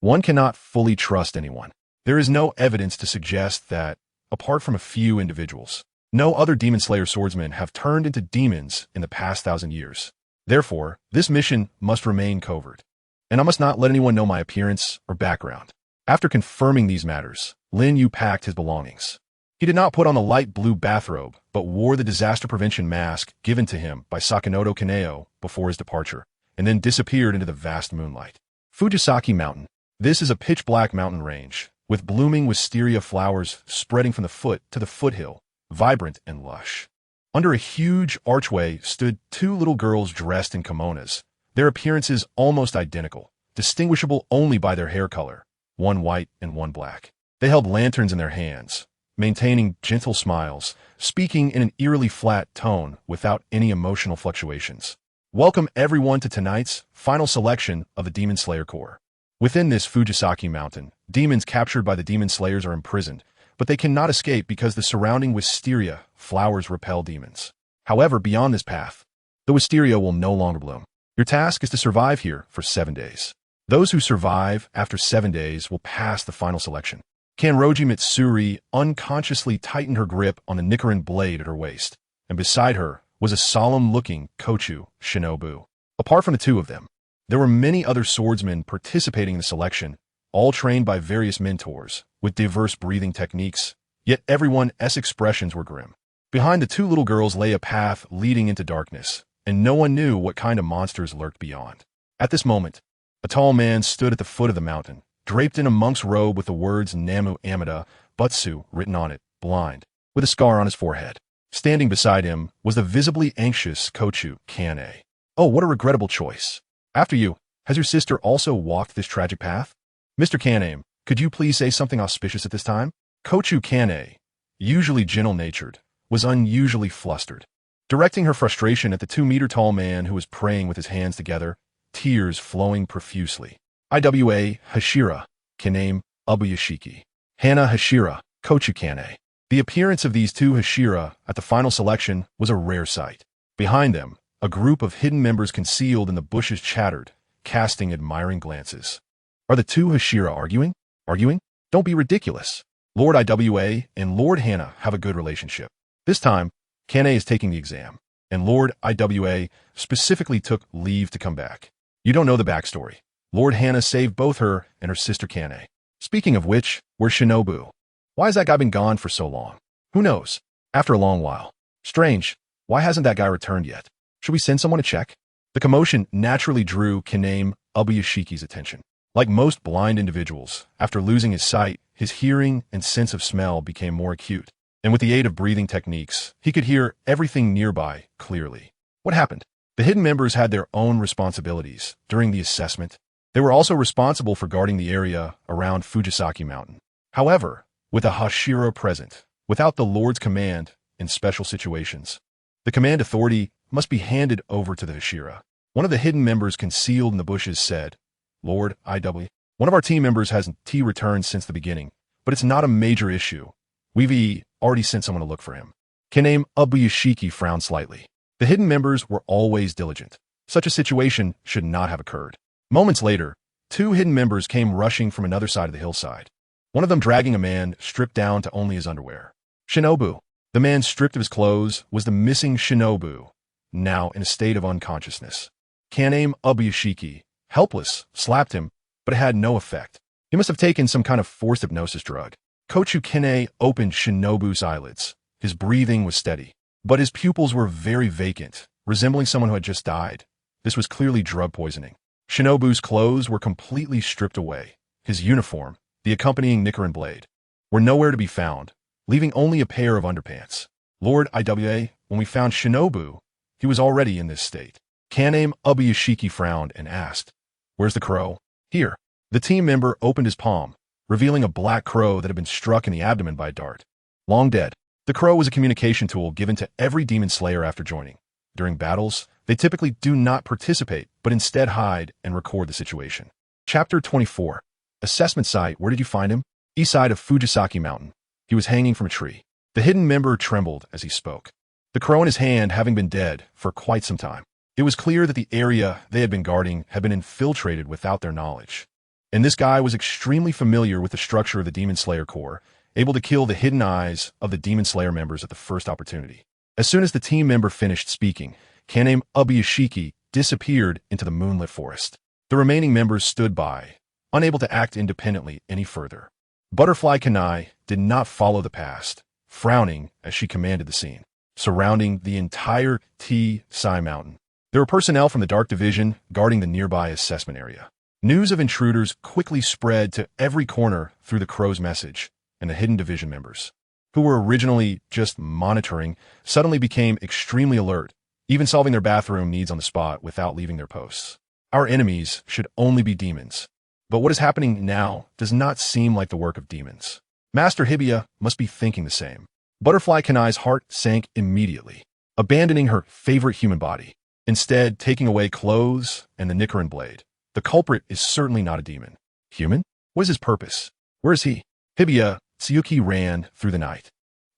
one cannot fully trust anyone. There is no evidence to suggest that, apart from a few individuals, no other Demon Slayer swordsmen have turned into demons in the past 1,000 years. Therefore, this mission must remain covert, and I must not let anyone know my appearance or background. After confirming these matters, Lin Yu packed his belongings. He did not put on the light blue bathrobe, but wore the disaster prevention mask given to him by Sakanoto Kaneo before his departure, and then disappeared into the vast moonlight. Fujisaki Mountain. This is a pitch-black mountain range, with blooming wisteria flowers spreading from the foot to the foothill, vibrant and lush. Under a huge archway stood 2 little girls dressed in kimonos, their appearances almost identical, distinguishable only by their hair color, one white and one black. They held lanterns in their hands, maintaining gentle smiles, speaking in an eerily flat tone without any emotional fluctuations. Welcome everyone to tonight's final selection of the Demon Slayer Corps. Within this Fujisaki Mountain, demons captured by the Demon Slayers are imprisoned, but they cannot escape because the surrounding wisteria flowers repel demons. However, beyond this path, the wisteria will no longer bloom. Your task is to survive here for 7 days. Those who survive after 7 days will pass the final selection. Kanroji Mitsuri unconsciously tightened her grip on the Nichirin Blade at her waist, and beside her was a solemn-looking Kochu Shinobu. Apart from the 2 of them, there were many other swordsmen participating in the selection, all trained by various mentors, with diverse breathing techniques, yet everyone's expressions were grim. Behind the 2 little girls lay a path leading into darkness, and no one knew what kind of monsters lurked beyond. At this moment, a tall man stood at the foot of the mountain, draped in a monk's robe with the words Namu Amida Butsu written on it, blind, with a scar on his forehead. Standing beside him was the visibly anxious Kochu Kane. Oh, what a regrettable choice. After you, has your sister also walked this tragic path? Mr. Kane, could you please say something auspicious at this time? Kochu Kane, usually gentle-natured, was unusually flustered. Directing her frustration at the 2-meter-tall man who was praying with his hands together, tears flowing profusely. Iwa Hashira, Kaname, Ubuyashiki. Hana Hashira, Kochukane. The appearance of these two Hashira at the final selection was a rare sight. Behind them, a group of hidden members concealed in the bushes chattered, casting admiring glances. Are the two Hashira arguing? Arguing? Don't be ridiculous. Lord IWA and Lord Hana have a good relationship. This time, Kane is taking the exam, and Lord IWA specifically took leave to come back. You don't know the backstory. Lord Hana saved both her and her sister Kane. Speaking of which, where's Shinobu? Why has that guy been gone for so long? Who knows? After a long while. Strange. Why hasn't that guy returned yet? Should we send someone to check? The commotion naturally drew Kaname Ubuyashiki's attention. Like most blind individuals, after losing his sight, his hearing and sense of smell became more acute, and with the aid of breathing techniques, he could hear everything nearby clearly. What happened? The hidden members had their own responsibilities during the assessment. They were also responsible for guarding the area around Fujisaki Mountain. However, with a Hashira present, without the Lord's command in special situations, the command authority must be handed over to the Hashira. One of the hidden members concealed in the bushes said, Lord IW, one of our team members hasn't returned since the beginning, but it's not a major issue. We've already sent someone to look for him. Kaname Ubuyashiki frowned slightly. The hidden members were always diligent. Such a situation should not have occurred. Moments later, two hidden members came rushing from another side of the hillside. One of them dragging a man stripped down to only his underwear. Shinobu. The man stripped of his clothes was the missing Shinobu, now in a state of unconsciousness. Kaname Ubuyashiki, helpless, slapped him, but it had no effect. He must have taken some kind of forced hypnosis drug. Kochukane opened Shinobu's eyelids. His breathing was steady, but his pupils were very vacant, resembling someone who had just died. This was clearly drug poisoning. Shinobu's clothes were completely stripped away. His uniform, the accompanying Nichirin Blade, were nowhere to be found, leaving only a pair of underpants. Lord IWA, when we found Shinobu, he was already in this state. Kaname Ubuyashiki frowned and asked, Where's the crow? Here. The team member opened his palm, revealing a black crow that had been struck in the abdomen by a dart. Long dead. The crow was a communication tool given to every demon slayer after joining. During battles, they typically do not participate, but instead hide and record the situation. Chapter 24. Assessment site. Where did you find him? East side of Fujisaki Mountain. He was hanging from a tree. The hidden member trembled as he spoke. The crow in his hand having been dead for quite some time. It was clear that the area they had been guarding had been infiltrated without their knowledge. And this guy was extremely familiar with the structure of the Demon Slayer Corps, able to kill the hidden eyes of the Demon Slayer members at the first opportunity. As soon as the team member finished speaking, Kaname Ubuyashiki disappeared into the moonlit forest. The remaining members stood by, unable to act independently any further. Butterfly Kanai did not follow the past, frowning as she commanded the scene, surrounding the entire T-Sai Mountain. There were personnel from the Dark Division guarding the nearby assessment area. News of intruders quickly spread to every corner through the Crow's message, and the Hidden Division members, who were originally just monitoring, suddenly became extremely alert, even solving their bathroom needs on the spot without leaving their posts. Our enemies should only be demons. But what is happening now does not seem like the work of demons. Master Hibiya must be thinking the same. Butterfly Kanai's heart sank immediately, abandoning her favorite human body, instead taking away clothes and the Nichirin Blade. The culprit is certainly not a demon. Human? What is his purpose? Where is he? Hibiya Tsuyuki ran through the night,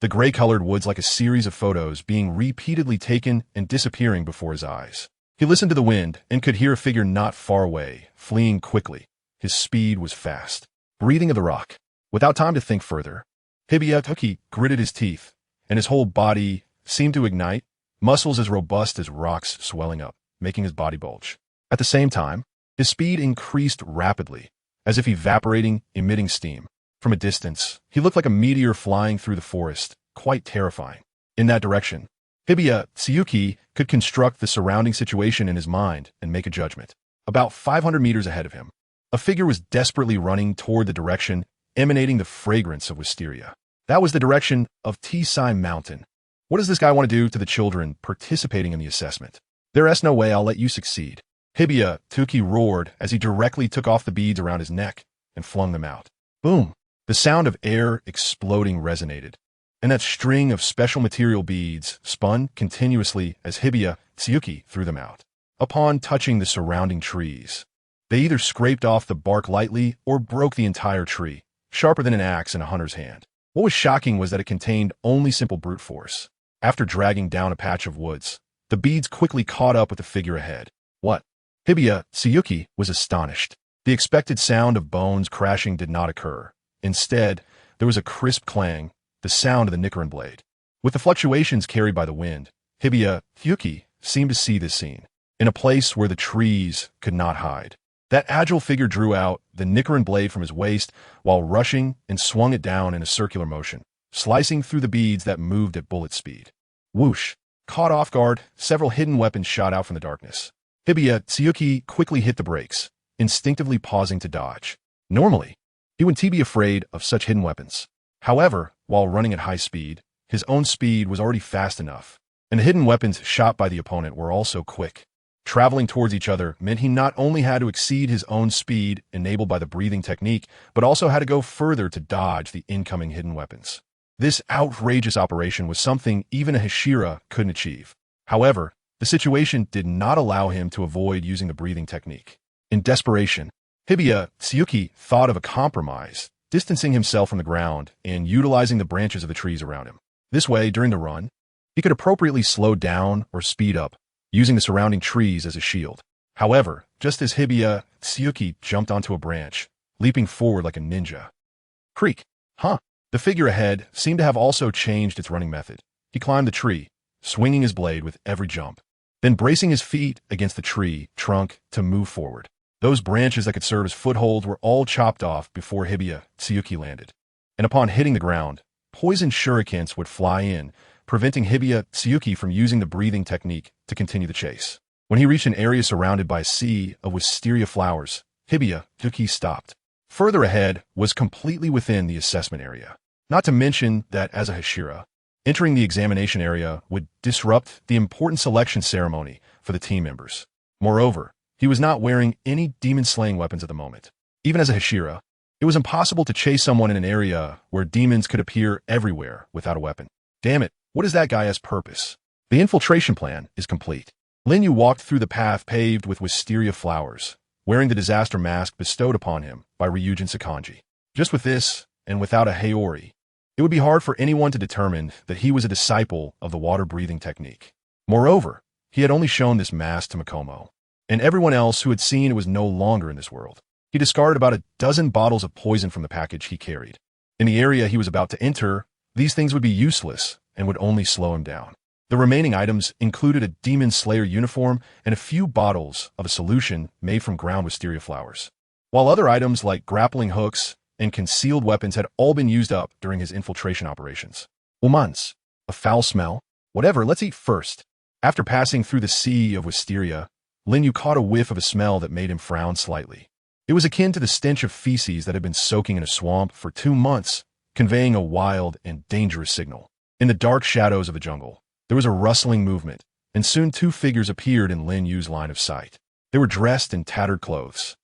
the gray-colored woods like a series of photos being repeatedly taken and disappearing before his eyes. He listened to the wind and could hear a figure not far away, fleeing quickly. His speed was fast, breathing of the rock. Without time to think further, Hibiya gritted his teeth, and his whole body seemed to ignite, muscles as robust as rocks swelling up, making his body bulge. At the same time, his speed increased rapidly, as if evaporating, emitting steam. From a distance, he looked like a meteor flying through the forest, quite terrifying. In that direction, Hibiya Tsuyuki could construct the surrounding situation in his mind and make a judgment. About 500 meters ahead of him, a figure was desperately running toward the direction emanating the fragrance of wisteria. That was the direction of T-Sai Mountain. What does this guy want to do to the children participating in the assessment? There's no way I'll let you succeed. Hibiya Tsuyuki roared as he directly took off the beads around his neck and flung them out. Boom! The sound of air exploding resonated, and that string of special material beads spun continuously as Hibiya Tsuyuki threw them out. Upon touching the surrounding trees, They either scraped off the bark lightly or broke the entire tree, sharper than an axe in a hunter's hand. What was shocking was that it contained only simple brute force. After dragging down a patch of woods, the beads quickly caught up with the figure ahead. What? Hibiya Tsuyuki was astonished. The expected sound of bones crashing did not occur. Instead, there was a crisp clang, the sound of the Nichirin Blade. With the fluctuations carried by the wind, Hibiya Tsuyuki seemed to see this scene, in a place where the trees could not hide. That agile figure drew out the Nichirin Blade from his waist while rushing and swung it down in a circular motion, slicing through the beads that moved at bullet speed. Whoosh! Caught off guard, several hidden weapons shot out from the darkness. Hibiya Tsuyuki quickly hit the brakes, instinctively pausing to dodge. Normally, he wouldn't be afraid of such hidden weapons. However, while running at high speed, his own speed was already fast enough, and the hidden weapons shot by the opponent were also quick. Traveling towards each other meant he not only had to exceed his own speed enabled by the breathing technique, but also had to go further to dodge the incoming hidden weapons. This outrageous operation was something even a Hashira couldn't achieve. However, the situation did not allow him to avoid using the breathing technique. In desperation, Hibiya Tsuyuki thought of a compromise, distancing himself from the ground and utilizing the branches of the trees around him. This way, during the run, he could appropriately slow down or speed up, using the surrounding trees as a shield. However, just as Hibiya Tsuyuki jumped onto a branch, leaping forward like a ninja. Creak! Huh! The figure ahead seemed to have also changed its running method. He climbed the tree, swinging his blade with every jump, then bracing his feet against the tree trunk to move forward. Those branches that could serve as footholds were all chopped off before Hibiya Tsuyuki landed. And upon hitting the ground, poison shurikens would fly in, preventing Hibiya Tsuyuki from using the breathing technique to continue the chase. When he reached an area surrounded by a sea of wisteria flowers, Hibiya Tsuyuki stopped. Further ahead was completely within the assessment area. Not to mention that as a Hashira, entering the examination area would disrupt the important selection ceremony for the team members. Moreover, he was not wearing any demon-slaying weapons at the moment. Even as a Hashira, it was impossible to chase someone in an area where demons could appear everywhere without a weapon. Damn it, what is that guy's purpose? The infiltration plan is complete. Lin Yu walked through the path paved with wisteria flowers, wearing the disaster mask bestowed upon him by Ryujin Sakanji. Just with this, and without a Haori, it would be hard for anyone to determine that he was a disciple of the water-breathing technique. Moreover, he had only shown this mask to Makomo, and everyone else who had seen it was no longer in this world. He discarded about a dozen bottles of poison from the package he carried. In the area he was about to enter, these things would be useless and would only slow him down. The remaining items included a Demon Slayer uniform and a few bottles of a solution made from ground wisteria flowers, while other items like grappling hooks and concealed weapons had all been used up during his infiltration operations. Umans, a foul smell? Whatever, let's eat first. After passing through the sea of wisteria, Lin Yu caught a whiff of a smell that made him frown slightly. It was akin to the stench of feces that had been soaking in a swamp for 2 months, conveying a wild and dangerous signal. In the dark shadows of the jungle, there was a rustling movement, and soon 2 figures appeared in Lin Yu's line of sight. They were dressed in tattered clothes,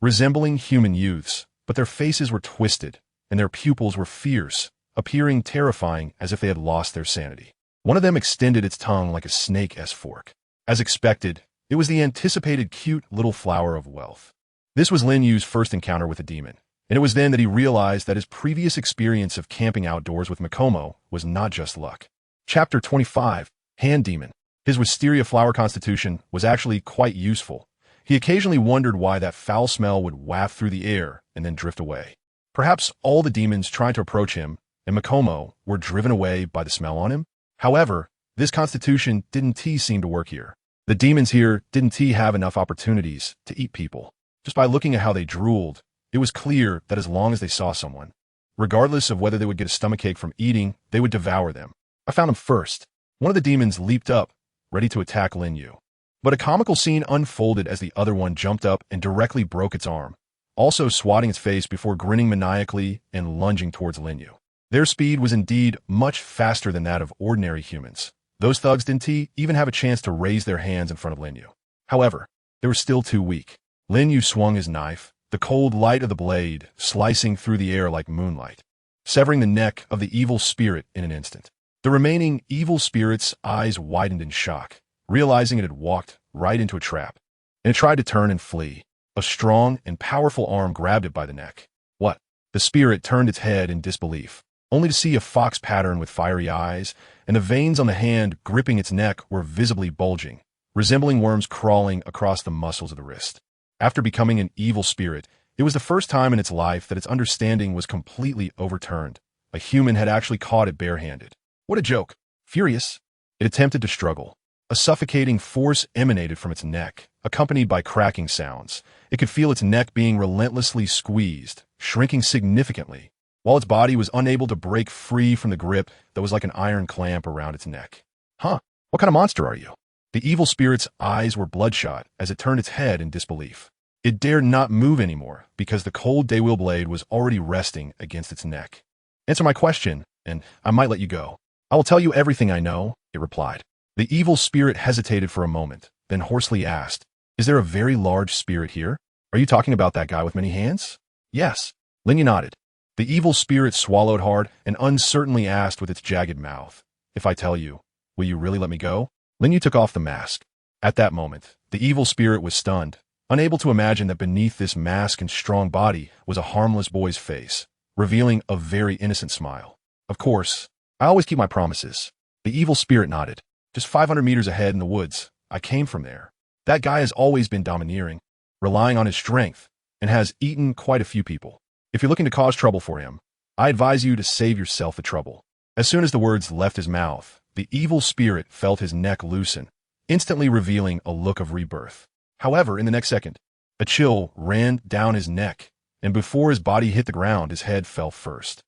resembling human youths, but their faces were twisted, and their pupils were fierce, appearing terrifying as if they had lost their sanity. One of them extended its tongue like a snake's fork. As expected, it was the anticipated cute little flower of wealth. This was Lin Yu's first encounter with a demon, and it was then that he realized that his previous experience of camping outdoors with Makomo was not just luck. Chapter 25, Hand Demon. His wisteria flower constitution was actually quite useful. He occasionally wondered why that foul smell would waft through the air and then drift away. Perhaps all the demons trying to approach him and Makomo were driven away by the smell on him? However, this constitution didn't seem to work here. The demons here didn't have enough opportunities to eat people. Just by looking at how they drooled, it was clear that as long as they saw someone, regardless of whether they would get a stomachache from eating, they would devour them. I found him first. One of the demons leaped up, ready to attack Lin Yu. But a comical scene unfolded as the other one jumped up and directly broke its arm, also swatting its face before grinning maniacally and lunging towards Lin Yu. Their speed was indeed much faster than that of ordinary humans. Those thugs didn't even have a chance to raise their hands in front of Lin Yu. However, they were still too weak. Lin Yu swung his knife, the cold light of the blade slicing through the air like moonlight, severing the neck of the evil spirit in an instant. The remaining evil spirit's eyes widened in shock, realizing it had walked right into a trap, and it tried to turn and flee. A strong and powerful arm grabbed it by the neck. What? The spirit turned its head in disbelief, only to see a fox pattern with fiery eyes, and the veins on the hand gripping its neck were visibly bulging, resembling worms crawling across the muscles of the wrist. After becoming an evil spirit, it was the first time in its life that its understanding was completely overturned. A human had actually caught it barehanded. What a joke. Furious, it attempted to struggle. A suffocating force emanated from its neck, accompanied by cracking sounds. It could feel its neck being relentlessly squeezed, shrinking significantly, while its body was unable to break free from the grip that was like an iron clamp around its neck. Huh, what kind of monster are you? The evil spirit's eyes were bloodshot as it turned its head in disbelief. It dared not move anymore because the cold daywheel blade was already resting against its neck. Answer my question, and I might let you go. I will tell you everything I know, it replied. The evil spirit hesitated for a moment, then hoarsely asked, Is there a very large spirit here? Are you talking about that guy with many hands? Yes. Lin Yu nodded. The evil spirit swallowed hard and uncertainly asked with its jagged mouth, If I tell you, will you really let me go? Lin Yu took off the mask. At that moment, the evil spirit was stunned, unable to imagine that beneath this mask and strong body was a harmless boy's face, revealing a very innocent smile. Of course, I always keep my promises. The evil spirit nodded. Just 500 meters ahead in the woods, I came from there. That guy has always been domineering, relying on his strength, and has eaten quite a few people. If you're looking to cause trouble for him, I advise you to save yourself the trouble. As soon as the words left his mouth, the evil spirit felt his neck loosen, instantly revealing a look of rebirth. However, in the next second, a chill ran down his neck, and before his body hit the ground, his head fell first.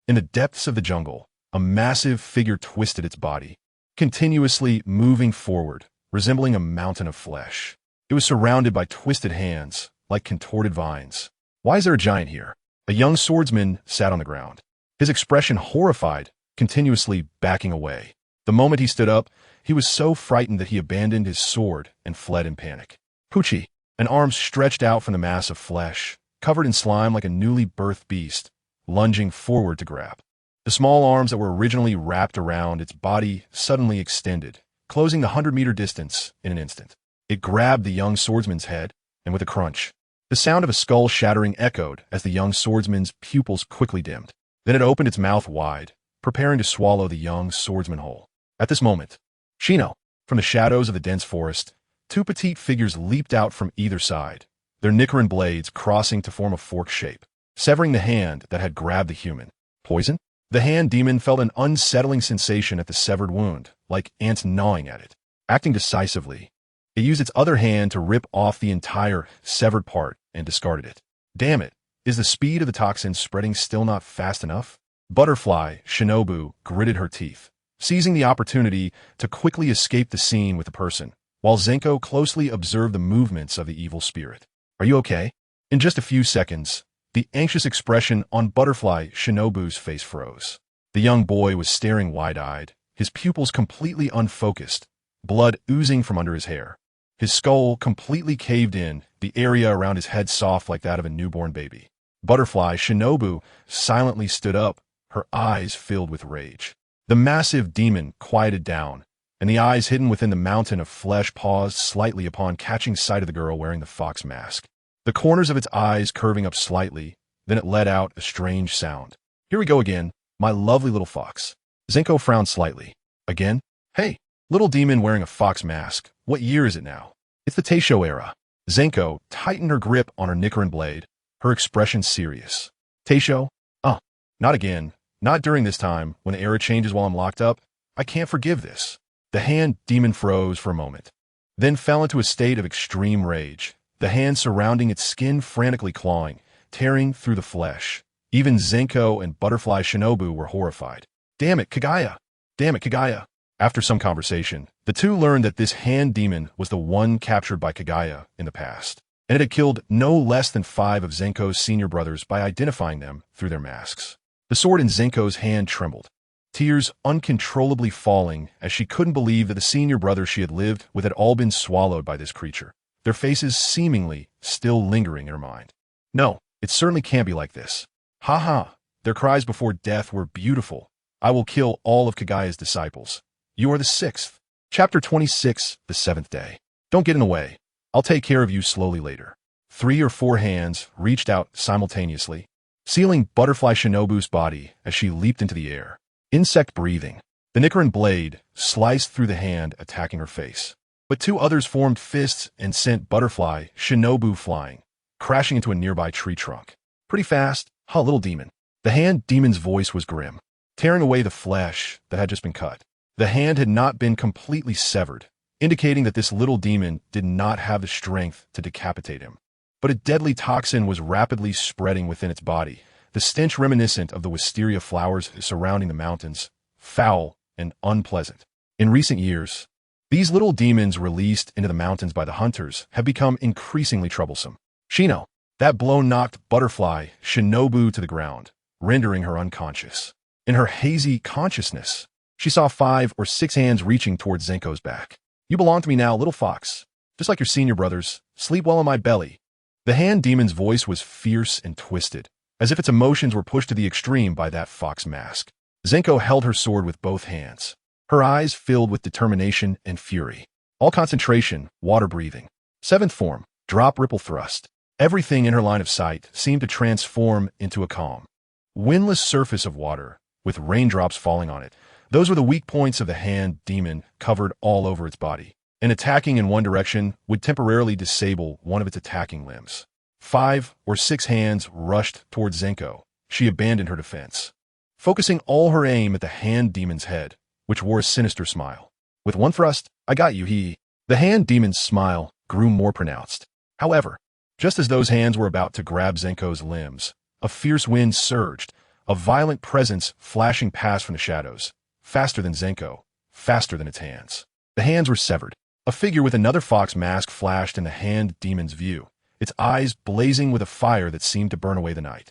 In the depths of the jungle, a massive figure twisted its body, continuously moving forward, resembling a mountain of flesh. It was surrounded by twisted hands, like contorted vines. Why is there a giant here? A young swordsman sat on the ground, his expression horrified, continuously backing away. The moment he stood up, he was so frightened that he abandoned his sword and fled in panic. Poochie, an arm stretched out from the mass of flesh, covered in slime like a newly birthed beast, lunging forward to grab. The small arms that were originally wrapped around its body suddenly extended, closing the 100-meter distance in an instant. It grabbed the young swordsman's head, and with a crunch, the sound of a skull shattering echoed as the young swordsman's pupils quickly dimmed. Then it opened its mouth wide, preparing to swallow the young swordsman whole. At this moment, Shino, from the shadows of the dense forest, two petite figures leaped out from either side, their Nichirin blades crossing to form a fork shape, severing the hand that had grabbed the human. Poison? The hand demon felt an unsettling sensation at the severed wound, like ants gnawing at it. Acting decisively, it used its other hand to rip off the entire severed part and discarded it. Damn it, is the speed of the toxin spreading still not fast enough? Butterfly Shinobu gritted her teeth, seizing the opportunity to quickly escape the scene with the person, while Zenko closely observed the movements of the evil spirit. Are you okay? In just a few seconds, the anxious expression on Butterfly Shinobu's face froze. The young boy was staring wide-eyed, his pupils completely unfocused, blood oozing from under his hair. His skull completely caved in, the area around his head soft like that of a newborn baby. Butterfly Shinobu silently stood up, her eyes filled with rage. The massive demon quieted down, and the eyes hidden within the mountain of flesh paused slightly upon catching sight of the girl wearing the fox mask. The corners of its eyes curving up slightly, then it let out a strange sound. Here we go again, my lovely little fox. Zenko frowned slightly. Again? Hey, little demon wearing a fox mask, what year is it now? It's the Taisho era. Zenko tightened her grip on her Nichirin blade, her expression serious. Taisho? Not again. Not during this time, when the era changes while I'm locked up. I can't forgive this. The hand demon froze for a moment, then fell into a state of extreme rage, the hand surrounding its skin frantically clawing, tearing through the flesh. Even Zenko and Butterfly Shinobu were horrified. Damn it, Kagaya! Damn it, Kagaya! After some conversation, the two learned that this hand demon was the one captured by Kagaya in the past, and it had killed no less than 5 of Zenko's senior brothers by identifying them through their masks. The sword in Zenko's hand trembled, tears uncontrollably falling as she couldn't believe that the senior brothers she had lived with had all been swallowed by this creature, their faces seemingly still lingering in her mind. No, it certainly can't be like this. Ha ha, their cries before death were beautiful. I will kill all of Kagaya's disciples. You are the 6th. Chapter 26, the 7th day. Don't get in the way. I'll take care of you slowly later. 3 or 4 hands reached out simultaneously, sealing Butterfly Shinobu's body as she leaped into the air. Insect breathing. The Nichirin Blade sliced through the hand, attacking her face. But 2 others formed fists and sent Butterfly Shinobu flying, crashing into a nearby tree trunk. Pretty fast, huh, little demon? The hand demon's voice was grim, tearing away the flesh that had just been cut. The hand had not been completely severed, indicating that this little demon did not have the strength to decapitate him. But a deadly toxin was rapidly spreading within its body, the stench reminiscent of the wisteria flowers surrounding the mountains, foul and unpleasant. In recent years, these little demons released into the mountains by the hunters have become increasingly troublesome. Shino, that blow knocked Butterfly Shinobu to the ground, rendering her unconscious. In her hazy consciousness, she saw 5 or 6 hands reaching towards Zenko's back. You belong to me now, little fox. Just like your senior brothers, sleep well in my belly. The hand demon's voice was fierce and twisted, as if its emotions were pushed to the extreme by that fox mask. Zenko held her sword with both hands, her eyes filled with determination and fury. All concentration, water breathing. 7th form, drop ripple thrust. Everything in her line of sight seemed to transform into a calm, windless surface of water, with raindrops falling on it. Those were the weak points of the hand demon covered all over its body, and attacking in one direction would temporarily disable one of its attacking limbs. 5 or 6 hands rushed towards Zenko. She abandoned her defense, focusing all her aim at the hand demon's head, which wore a sinister smile. With one thrust, I got you, The hand demon's smile grew more pronounced. However, just as those hands were about to grab Zenko's limbs, a fierce wind surged, a violent presence flashing past from the shadows, faster than Zenko, faster than its hands. The hands were severed. A figure with another fox mask flashed in the hand demon's view, its eyes blazing with a fire that seemed to burn away the night.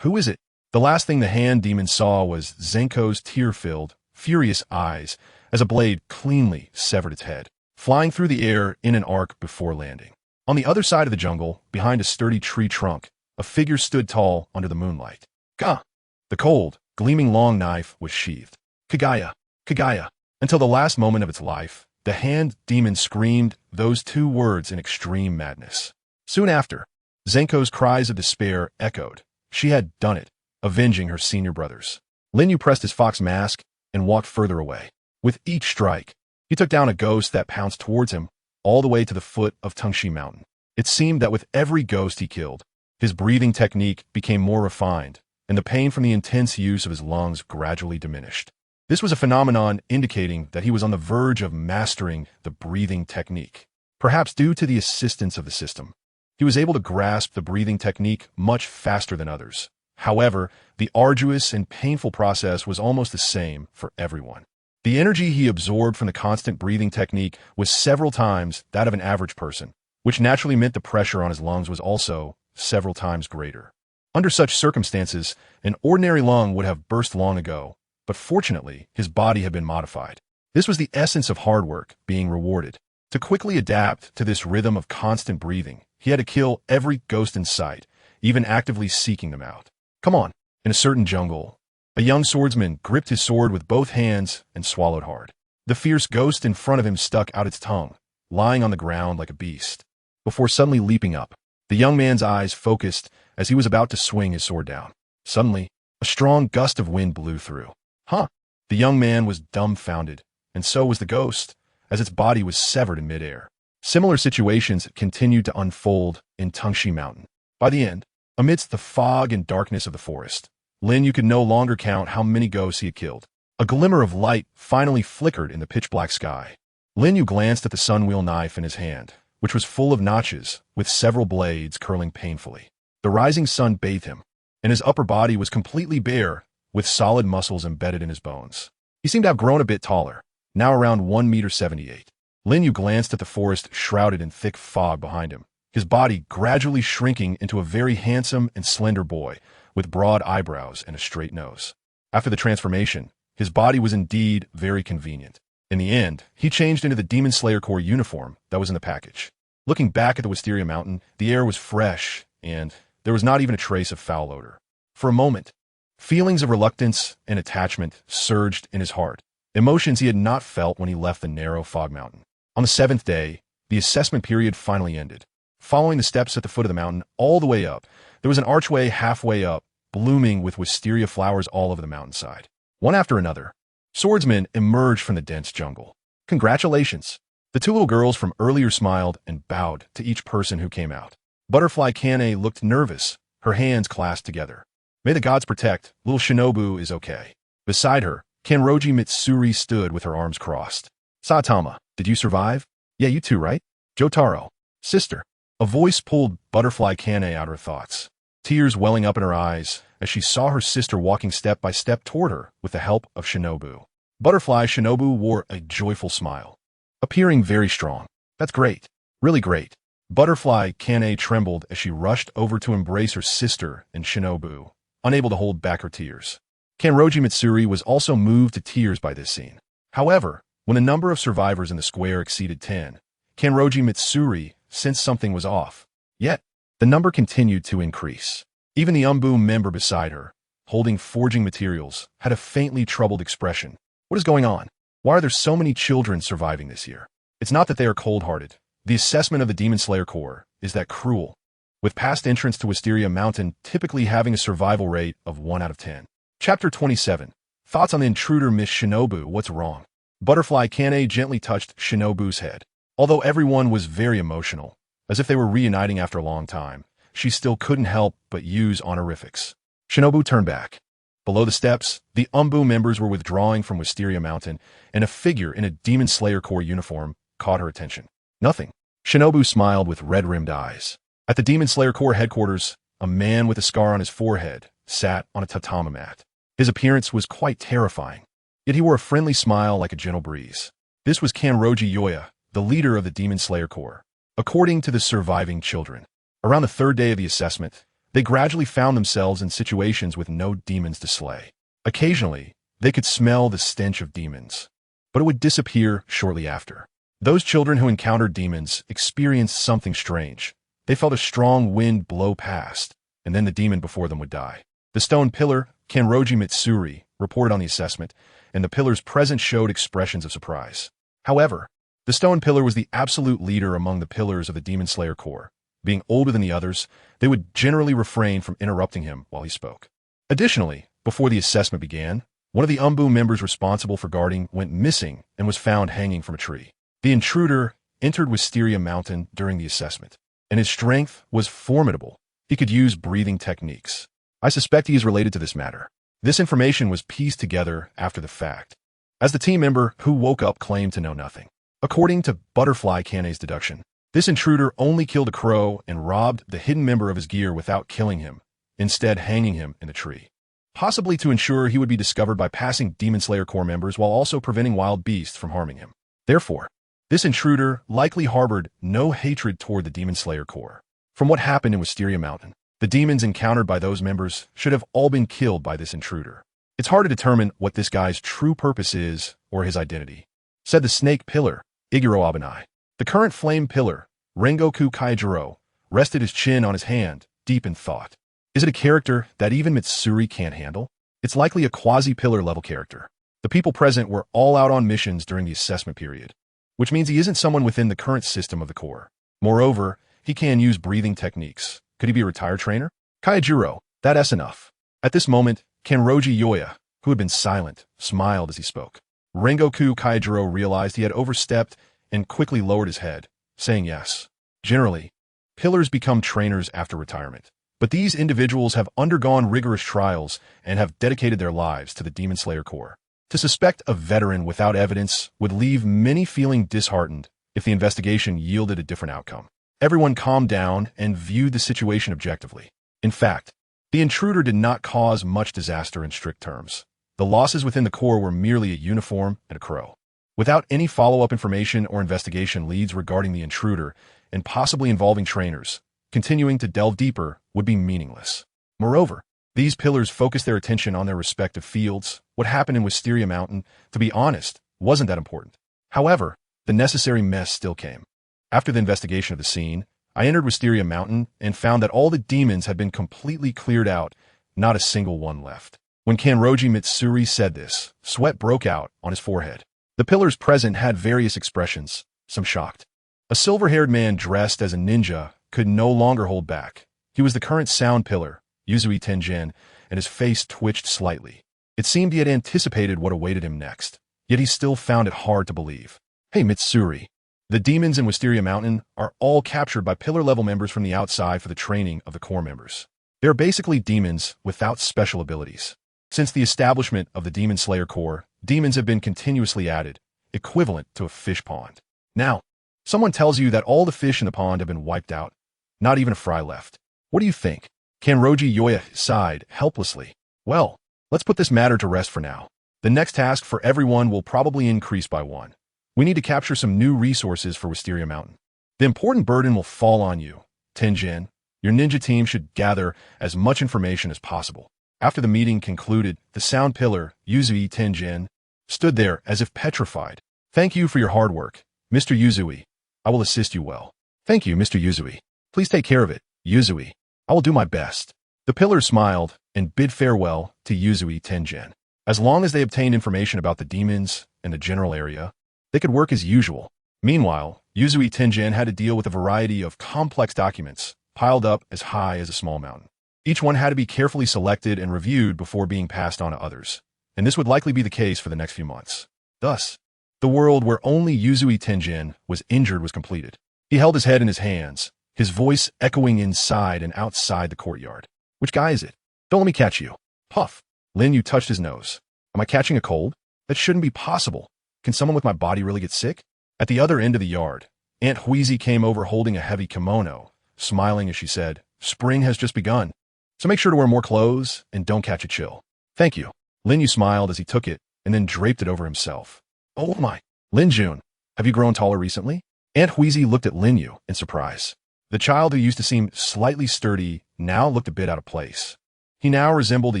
Who is it? The last thing the hand demon saw was Zenko's tear-filled, furious eyes as a blade cleanly severed its head, flying through the air in an arc before landing. On the other side of the jungle, behind a sturdy tree trunk, a figure stood tall under the moonlight. Gah! The cold, gleaming long knife was sheathed. Kagaya! Kagaya! Until the last moment of its life, the hand demon screamed those 2 words in extreme madness. Soon after, Zenko's cries of despair echoed. She had done it, avenging her senior brothers. Lin Yu pressed his fox mask and walked further away. With each strike, he took down a ghost that pounced towards him, all the way to the foot of Tungshi Mountain. It seemed that with every ghost he killed, his breathing technique became more refined, and the pain from the intense use of his lungs gradually diminished. This was a phenomenon indicating that he was on the verge of mastering the breathing technique. Perhaps due to the assistance of the system, he was able to grasp the breathing technique much faster than others. However, the arduous and painful process was almost the same for everyone. The energy he absorbed from the constant breathing technique was several times that of an average person, which naturally meant the pressure on his lungs was also several times greater. Under such circumstances, an ordinary lung would have burst long ago, but fortunately, his body had been modified. This was the essence of hard work being rewarded. To quickly adapt to this rhythm of constant breathing, he had to kill every ghost in sight, even actively seeking them out. Come on. In a certain jungle, a young swordsman gripped his sword with both hands and swallowed hard. The fierce ghost in front of him stuck out its tongue, lying on the ground like a beast, before suddenly leaping up. The young man's eyes focused as he was about to swing his sword down. Suddenly, a strong gust of wind blew through. Huh! The young man was dumbfounded, and so was the ghost, as its body was severed in midair. Similar situations continued to unfold in Tungshi Mountain. By the end, amidst the fog and darkness of the forest, Lin Yu could no longer count how many ghosts he had killed. A glimmer of light finally flickered in the pitch-black sky. Lin Yu glanced at the sunwheel knife in his hand, which was full of notches, with several blades curling painfully. The rising sun bathed him, and his upper body was completely bare, with solid muscles embedded in his bones. He seemed to have grown a bit taller, now around 1.78 meters. Lin Yu glanced at the forest shrouded in thick fog behind him, his body gradually shrinking into a very handsome and slender boy, with broad eyebrows and a straight nose. After the transformation, his body was indeed very convenient. In the end, he changed into the Demon Slayer Corps uniform that was in the package. Looking back at the Wisteria Mountain, the air was fresh, and there was not even a trace of foul odor. For a moment, feelings of reluctance and attachment surged in his heart, emotions he had not felt when he left the narrow fog mountain. On the 7th day, the assessment period finally ended. Following the steps at the foot of the mountain all the way up, there was an archway halfway up, blooming with wisteria flowers all over the mountainside. One after another, swordsmen emerged from the dense jungle. Congratulations! The two little girls from earlier smiled and bowed to each person who came out. Butterfly Kane looked nervous, her hands clasped together. May the gods protect, little Shinobu is okay. Beside her, Kanroji Mitsuri stood with her arms crossed. Saitama, did you survive? Yeah, you too, right? Jotaro, sister. A voice pulled Butterfly Kane out of her thoughts, tears welling up in her eyes as she saw her sister walking step by step toward her with the help of Shinobu. Butterfly Shinobu wore a joyful smile, appearing very strong. That's great. Really great. Butterfly Kane trembled as she rushed over to embrace her sister and Shinobu, unable to hold back her tears. Kanroji Mitsuri was also moved to tears by this scene. However, when the number of survivors in the square exceeded 10, Kanroji Mitsuri sensed something was off. Yet, the number continued to increase. Even the Umbu member beside her, holding forging materials, had a faintly troubled expression. What is going on? Why are there so many children surviving this year? It's not that they are cold-hearted. The assessment of the Demon Slayer Corps is that cruel, with past entrance to Wisteria Mountain typically having a survival rate of 1 out of 10. Chapter 27. Thoughts on the intruder Miss Shinobu, what's wrong? Butterfly Kane gently touched Shinobu's head. Although everyone was very emotional, as if they were reuniting after a long time, she still couldn't help but use honorifics. Shinobu turned back. Below the steps, the Umbu members were withdrawing from Wisteria Mountain, and a figure in a Demon Slayer Corps uniform caught her attention. Nothing. Shinobu smiled with red-rimmed eyes. At the Demon Slayer Corps headquarters, a man with a scar on his forehead sat on a tatami mat. His appearance was quite terrifying, yet he wore a friendly smile like a gentle breeze. This was Kanroji Yoya, the leader of the Demon Slayer Corps. According to the surviving children, around the third day of the assessment, they gradually found themselves in situations with no demons to slay. Occasionally, they could smell the stench of demons, but it would disappear shortly after. Those children who encountered demons experienced something strange. They felt a strong wind blow past, and then the demon before them would die. The stone pillar, Kanroji Mitsuri, reported on the assessment, and the pillar's presence showed expressions of surprise. However, the stone pillar was the absolute leader among the pillars of the Demon Slayer Corps. Being older than the others, they would generally refrain from interrupting him while he spoke. Additionally, before the assessment began, one of the Umbu members responsible for guarding went missing and was found hanging from a tree. The intruder entered Wisteria Mountain during the assessment, and his strength was formidable. He could use breathing techniques. I suspect he is related to this matter. This information was pieced together after the fact, as the team member who woke up claimed to know nothing. According to Butterfly Kane's deduction, this intruder only killed a crow and robbed the hidden member of his gear without killing him, instead hanging him in the tree, possibly to ensure he would be discovered by passing Demon Slayer Corps members while also preventing wild beasts from harming him. Therefore, this intruder likely harbored no hatred toward the Demon Slayer Corps. From what happened in Wisteria Mountain, the demons encountered by those members should have all been killed by this intruder. It's hard to determine what this guy's true purpose is or his identity, said the snake pillar, Iguro Abanai. The current flame pillar, Rengoku Kaijiro, rested his chin on his hand, deep in thought. Is it a character that even Mitsuri can't handle? It's likely a quasi-pillar level character. The people present were all out on missions during the assessment period, which means he isn't someone within the current system of the Corps. Moreover, he can use breathing techniques. Could he be a retired trainer? Kaijiro, that's enough. At this moment, Kanroji Yoya, who had been silent, smiled as he spoke. Rengoku Kaijiro realized he had overstepped and quickly lowered his head, saying yes. Generally, pillars become trainers after retirement, but these individuals have undergone rigorous trials and have dedicated their lives to the Demon Slayer Corps. To suspect a veteran without evidence would leave many feeling disheartened if the investigation yielded a different outcome. Everyone calmed down and viewed the situation objectively. In fact, the intruder did not cause much disaster in strict terms. The losses within the Corps were merely a uniform and a crow. Without any follow-up information or investigation leads regarding the intruder and possibly involving trainers, continuing to delve deeper would be meaningless. Moreover, these pillars focused their attention on their respective fields. What happened in Wisteria Mountain, to be honest, wasn't that important. However, the necessary mess still came. After the investigation of the scene, I entered Wisteria Mountain and found that all the demons had been completely cleared out, not a single one left. When Kanroji Mitsuri said this, sweat broke out on his forehead. The pillars present had various expressions, some shocked. A silver-haired man dressed as a ninja could no longer hold back. He was the current sound pillar, Yuzui Tenjin, and his face twitched slightly. It seemed he had anticipated what awaited him next, yet he still found it hard to believe. Hey, Mitsuri. The demons in Wisteria Mountain are all captured by pillar-level members from the outside for the training of the core members. They are basically demons without special abilities. Since the establishment of the Demon Slayer Corps, demons have been continuously added, equivalent to a fish pond. Now, someone tells you that all the fish in the pond have been wiped out, not even a fry left. What do you think? Kanroji Yoya sighed helplessly. Well, let's put this matter to rest for now. The next task for everyone will probably increase by one. We need to capture some new resources for Wisteria Mountain. The important burden will fall on you, Tenjin. Your ninja team should gather as much information as possible. After the meeting concluded, the sound pillar, Yuzui Tenjin, stood there as if petrified. Thank you for your hard work, Mr. Yuzui. I will assist you well. Thank you, Mr. Yuzui. Please take care of it, Yuzui. I will do my best. The pillar smiled and bid farewell to Yuzui Tenjin. As long as they obtained information about the demons and the general area, they could work as usual. Meanwhile, Yuzui Tenjin had to deal with a variety of complex documents piled up as high as a small mountain. Each one had to be carefully selected and reviewed before being passed on to others, and this would likely be the case for the next few months. Thus, the world where only Yuzui Tenjin was injured was completed. He held his head in his hands, his voice echoing inside and outside the courtyard. Which guy is it? Don't let me catch you. Puff. Lin Yu touched his nose. Am I catching a cold? That shouldn't be possible. Can someone with my body really get sick? At the other end of the yard, Aunt Huizi came over holding a heavy kimono, smiling as she said, Spring has just begun, so make sure to wear more clothes and don't catch a chill. Thank you. Lin Yu smiled as he took it and then draped it over himself. Oh my. Lin Jun, have you grown taller recently? Aunt Huizi looked at Lin Yu in surprise. The child who used to seem slightly sturdy now looked a bit out of place. He now resembled a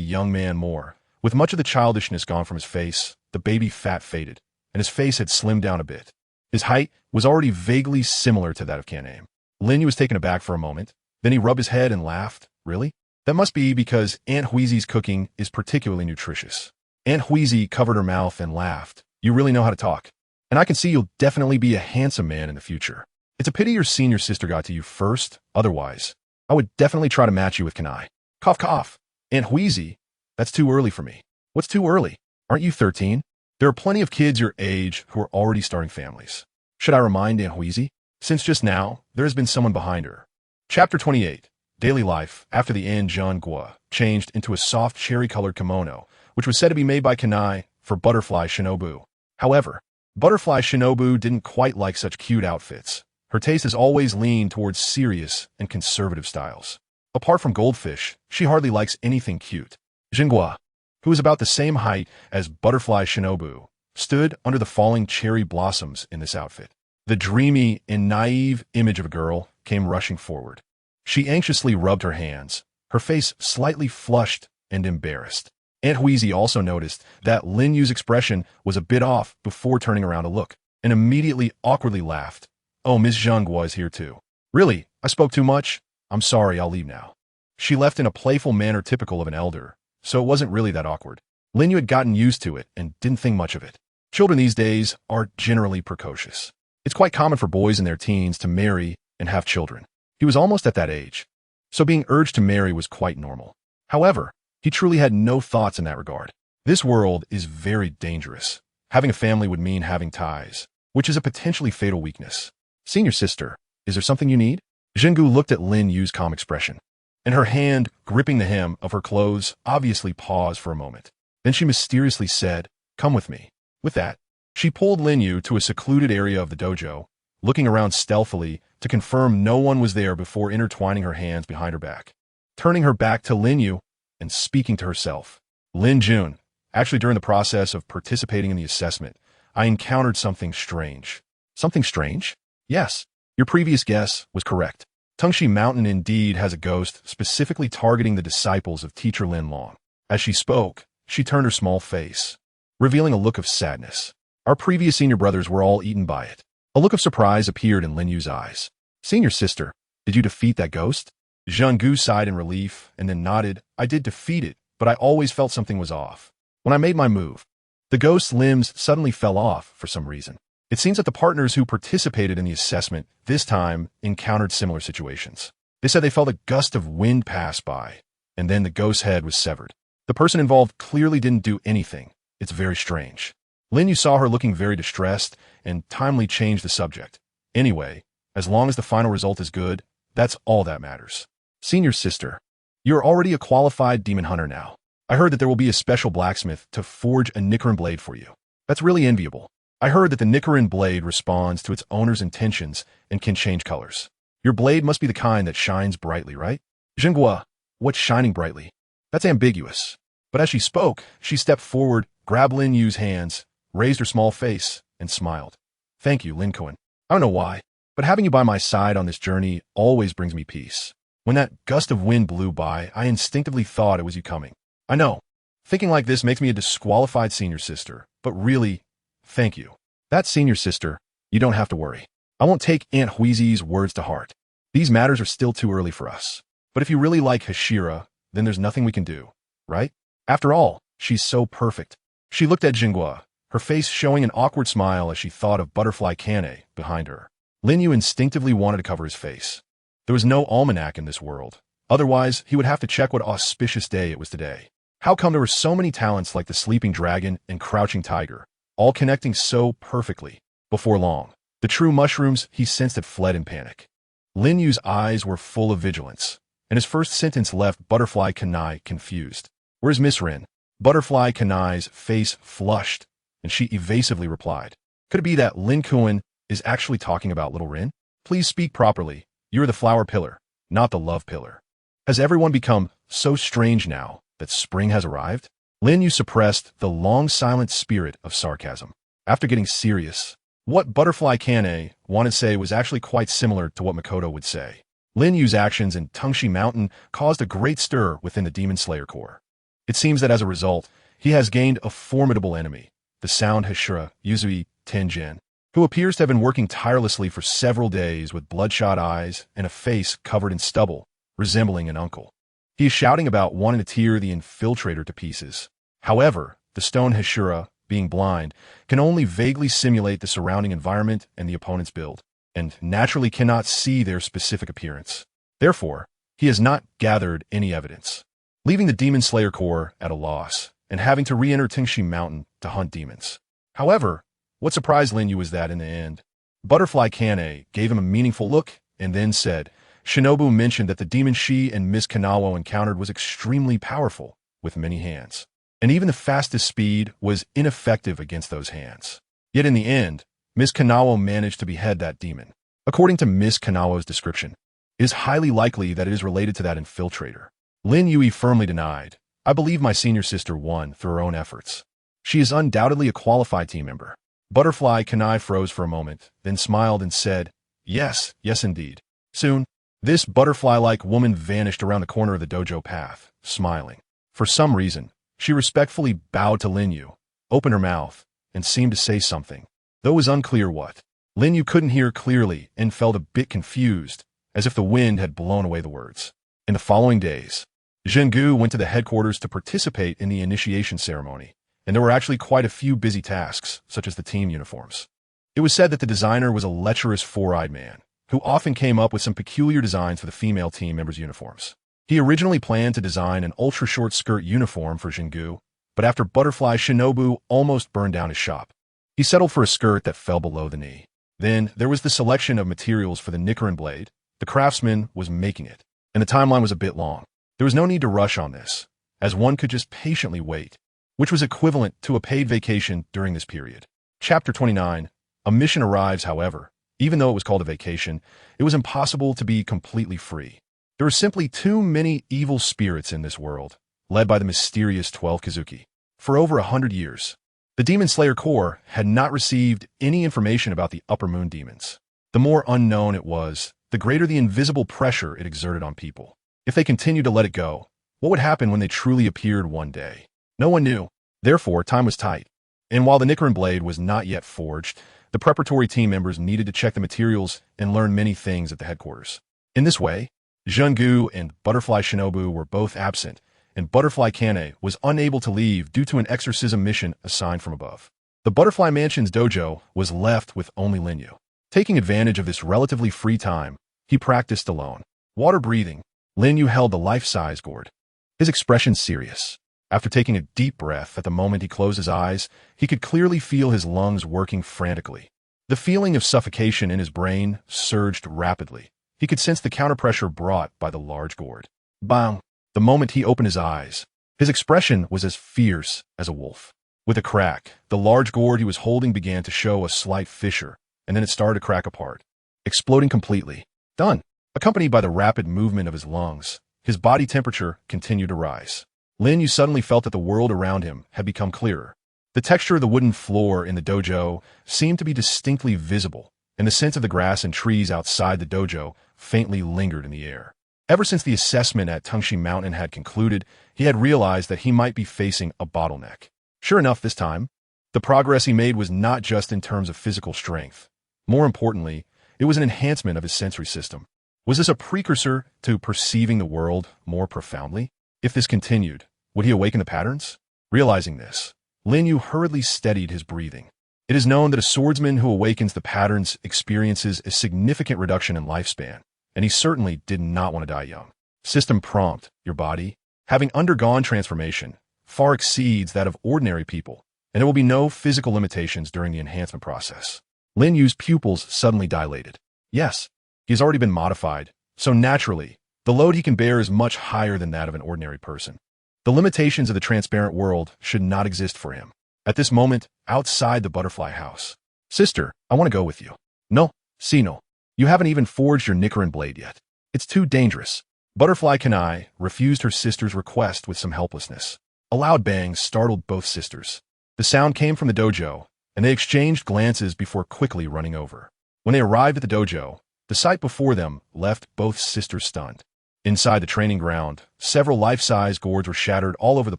young man more. With much of the childishness gone from his face, the baby fat faded, and his face had slimmed down a bit. His height was already vaguely similar to that of Kan-Aim. Lin Yu was taken aback for a moment. Then he rubbed his head and laughed. Really? That must be because Aunt Huizi's cooking is particularly nutritious. Aunt Huizi covered her mouth and laughed. You really know how to talk. And I can see you'll definitely be a handsome man in the future. It's a pity your senior sister got to you first. Otherwise, I would definitely try to match you with Kanai. Cough, cough. Aunt Huizi, that's too early for me. What's too early? Aren't you 13? There are plenty of kids your age who are already starting families. Should I remind Aunt Huizi? Since just now, there has been someone behind her. Chapter 28. Daily life after the Anjangua changed into a soft cherry-colored kimono, which was said to be made by Kanai for Butterfly Shinobu. However, Butterfly Shinobu didn't quite like such cute outfits. Her taste has always leaned towards serious and conservative styles. Apart from goldfish, she hardly likes anything cute. Jingua, who was about the same height as Butterfly Shinobu, stood under the falling cherry blossoms in this outfit. The dreamy and naive image of a girl came rushing forward. She anxiously rubbed her hands, her face slightly flushed and embarrassed. Aunt Huizi also noticed that Lin Yu's expression was a bit off before turning around to look, and immediately awkwardly laughed. Oh, Miss Zhanghua is here too. Really? I spoke too much? I'm sorry, I'll leave now. She left in a playful manner typical of an elder, so it wasn't really that awkward. Lin Yu had gotten used to it and didn't think much of it. Children these days are generally precocious. It's quite common for boys in their teens to marry and have children. He was almost at that age, so being urged to marry was quite normal. However, he truly had no thoughts in that regard. This world is very dangerous. Having a family would mean having ties, which is a potentially fatal weakness. Senior sister, is there something you need? Zhengu looked at Lin Yu's calm expression, and her hand, gripping the hem of her clothes, obviously paused for a moment. Then she mysteriously said, Come with me. With that, she pulled Lin Yu to a secluded area of the dojo, looking around stealthily to confirm no one was there before intertwining her hands behind her back. Turning her back to Lin Yu and speaking to herself. Lin Jun, actually during the process of participating in the assessment, I encountered something strange. Something strange? Yes, your previous guess was correct. Tungshi Mountain indeed has a ghost specifically targeting the disciples of teacher Lin Long. As she spoke, she turned her small face, revealing a look of sadness. Our previous senior brothers were all eaten by it. A look of surprise appeared in Lin Yu's eyes. Senior sister, did you defeat that ghost? Zhanggu sighed in relief and then nodded. I did defeat it, but I always felt something was off. When I made my move, the ghost's limbs suddenly fell off for some reason. It seems that the partners who participated in the assessment this time encountered similar situations. They said they felt a gust of wind pass by, and then the ghost's head was severed. The person involved clearly didn't do anything. It's very strange. Lin Yu saw her looking very distressed and timely changed the subject. Anyway, as long as the final result is good, that's all that matters. Senior sister, you're already a qualified demon hunter now. I heard that there will be a special blacksmith to forge a Nichirin Blade for you. That's really enviable. I heard that the Nichirin Blade responds to its owner's intentions and can change colors. Your blade must be the kind that shines brightly, right? Zhenghua, what's shining brightly? That's ambiguous. But as she spoke, she stepped forward, grabbed Lin Yu's hands, raised her small face, and smiled. Thank you, Lin Kuan. I don't know why, but having you by my side on this journey always brings me peace. When that gust of wind blew by, I instinctively thought it was you coming. I know. Thinking like this makes me a disqualified senior sister, but really, thank you. That senior sister, you don't have to worry. I won't take Aunt Huizi's words to heart. These matters are still too early for us. But if you really like Hashira, then there's nothing we can do, right? After all, she's so perfect. She looked at Zhenghua, her face showing an awkward smile as she thought of Butterfly Kane behind her. Lin Yu instinctively wanted to cover his face. There was no almanac in this world. Otherwise, he would have to check what auspicious day it was today. How come there were so many talents like the sleeping dragon and crouching tiger, all connecting so perfectly? Before long, the true mushrooms he sensed had fled in panic. Lin Yu's eyes were full of vigilance, and his first sentence left Butterfly Kanai confused. Where's Miss Rin? Butterfly Kanai's face flushed, and she evasively replied. Could it be that Lin Kuan is actually talking about little Rin? Please speak properly. You're the flower pillar, not the love pillar. Has everyone become so strange now that spring has arrived? Lin Yu suppressed the long silent spirit of sarcasm. After getting serious, what Butterfly Kane wanted to say was actually quite similar to what Makoto would say. Lin Yu's actions in Tungshi Mountain caused a great stir within the Demon Slayer Corps. It seems that as a result, he has gained a formidable enemy, the Sound Hashira Yuzui Tenjin, who appears to have been working tirelessly for several days with bloodshot eyes and a face covered in stubble, resembling an uncle. He is shouting about wanting to tear the infiltrator to pieces. However, the Stone Hashira, being blind, can only vaguely simulate the surrounding environment and the opponent's build, and naturally cannot see their specific appearance. Therefore, he has not gathered any evidence, leaving the Demon Slayer Corps at a loss and having to re-enter Tungshi Mountain to hunt demons. However, what surprised Lin Yu was that in the end, Butterfly Kane gave him a meaningful look and then said, Shinobu mentioned that the demon she and Miss Kanawa encountered was extremely powerful, with many hands. And even the fastest speed was ineffective against those hands. Yet in the end, Miss Kanawa managed to behead that demon. According to Miss Kanawa's description, it is highly likely that it is related to that infiltrator. Lin Yu firmly denied, I believe my senior sister won through her own efforts. She is undoubtedly a qualified team member. Butterfly Kanai froze for a moment, then smiled and said, yes indeed. Soon, this butterfly-like woman vanished around the corner of the dojo path, smiling. For some reason, she respectfully bowed to Lin Yu, opened her mouth, and seemed to say something, though it was unclear what. Lin Yu couldn't hear clearly and felt a bit confused, as if the wind had blown away the words. In the following days, Zhengu went to the headquarters to participate in the initiation ceremony, and there were actually quite a few busy tasks, such as the team uniforms. It was said that the designer was a lecherous four-eyed man, who often came up with some peculiar designs for the female team members' uniforms. He originally planned to design an ultra-short skirt uniform for Zhengu, but after Butterfly Shinobu almost burned down his shop, he settled for a skirt that fell below the knee. Then there was the selection of materials for the Nichirin Blade. The craftsman was making it, and the timeline was a bit long. There was no need to rush on this, as one could just patiently wait, which was equivalent to a paid vacation during this period. Chapter 29. A mission arrives, however. Even though it was called a vacation, it was impossible to be completely free. There were simply too many evil spirits in this world, led by the mysterious 12 Kazuki. For over 100 years, the Demon Slayer Corps had not received any information about the Upper Moon demons. The more unknown it was, the greater the invisible pressure it exerted on people. If they continued to let it go, what would happen when they truly appeared one day? No one knew. Therefore, time was tight. And while the Nichirin Blade was not yet forged, the preparatory team members needed to check the materials and learn many things at the headquarters. In this way, Zhengu and Butterfly Shinobu were both absent, and Butterfly Kane was unable to leave due to an exorcism mission assigned from above. The Butterfly Mansion's dojo was left with only Lin Yu. Taking advantage of this relatively free time, he practiced alone. Water breathing, Lin Yu held the life-size gourd. His expression serious. After taking a deep breath at the moment he closed his eyes, he could clearly feel his lungs working frantically. The feeling of suffocation in his brain surged rapidly. He could sense the counterpressure brought by the large gourd. Bang! The moment he opened his eyes, his expression was as fierce as a wolf. With a crack, the large gourd he was holding began to show a slight fissure, and then it started to crack apart, exploding completely. Done! Accompanied by the rapid movement of his lungs, his body temperature continued to rise. Lin Yu suddenly felt that the world around him had become clearer. The texture of the wooden floor in the dojo seemed to be distinctly visible, and the scent of the grass and trees outside the dojo faintly lingered in the air. Ever since the assessment at Tungshi Mountain had concluded, he had realized that he might be facing a bottleneck. Sure enough, this time, the progress he made was not just in terms of physical strength. More importantly, it was an enhancement of his sensory system. Was this a precursor to perceiving the world more profoundly? If this continued, would he awaken the patterns? Realizing this, Lin Yu hurriedly steadied his breathing. It is known that a swordsman who awakens the patterns experiences a significant reduction in lifespan, and he certainly did not want to die young. System prompt, your body, having undergone transformation, far exceeds that of ordinary people, and there will be no physical limitations during the enhancement process. Lin Yu's pupils suddenly dilated. Yes, he has already been modified, so naturally, the load he can bear is much higher than that of an ordinary person. The limitations of the transparent world should not exist for him. At this moment, outside the butterfly house. Sister, I want to go with you. No, no. You haven't even forged your Nichirin Blade yet. It's too dangerous. Butterfly Kanai refused her sister's request with some helplessness. A loud bang startled both sisters. The sound came from the dojo, and they exchanged glances before quickly running over. When they arrived at the dojo, the sight before them left both sisters stunned. Inside the training ground, several life-size gourds were shattered all over the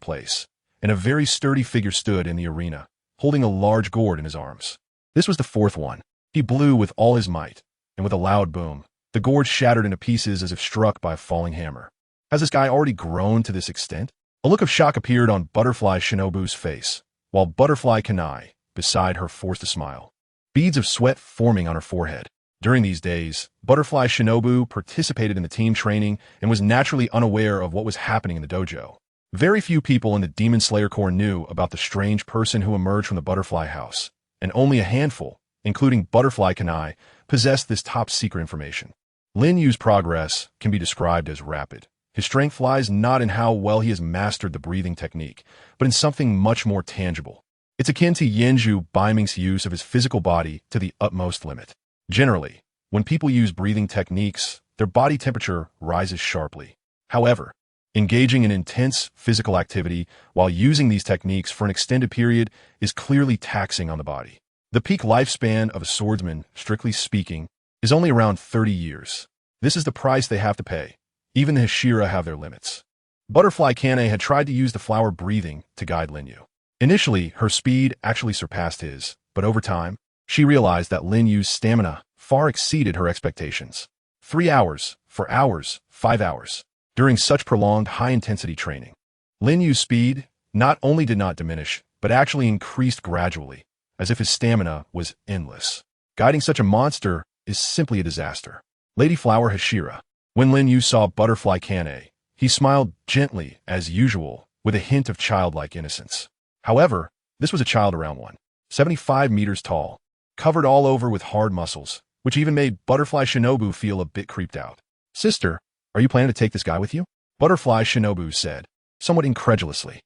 place, and a very sturdy figure stood in the arena, holding a large gourd in his arms. This was the fourth one. He blew with all his might, and with a loud boom, the gourd shattered into pieces as if struck by a falling hammer. Has this guy already grown to this extent? A look of shock appeared on Butterfly Shinobu's face, while Butterfly Kanai, beside her, forced a smile. Beads of sweat forming on her forehead. During these days, Butterfly Shinobu participated in the team training and was naturally unaware of what was happening in the dojo. Very few people in the Demon Slayer Corps knew about the strange person who emerged from the Butterfly House, and only a handful, including Butterfly Kanai, possessed this top-secret information. Lin Yu's progress can be described as rapid. His strength lies not in how well he has mastered the breathing technique, but in something much more tangible. It's akin to Yanju Baiming's use of his physical body to the utmost limit. Generally, when people use breathing techniques, their body temperature rises sharply. However, engaging in intense physical activity while using these techniques for an extended period is clearly taxing on the body. The peak lifespan of a swordsman, strictly speaking, is only around 30 years. This is the price they have to pay. Even the Hashira have their limits. Butterfly Kanai had tried to use the flower breathing to guide Lin Yu. Initially, her speed actually surpassed his, but over time, she realized that Lin Yu's stamina far exceeded her expectations. 3 hours, 4 hours, 5 hours. During such prolonged high-intensity training, Lin Yu's speed not only did not diminish, but actually increased gradually, as if his stamina was endless. Guiding such a monster is simply a disaster. Lady Flower Hashira. When Lin Yu saw Butterfly Kanai, he smiled gently, as usual, with a hint of childlike innocence. However, this was a child around 175 meters tall, covered all over with hard muscles, which even made Butterfly Shinobu feel a bit creeped out. Sister, are you planning to take this guy with you? Butterfly Shinobu said, somewhat incredulously.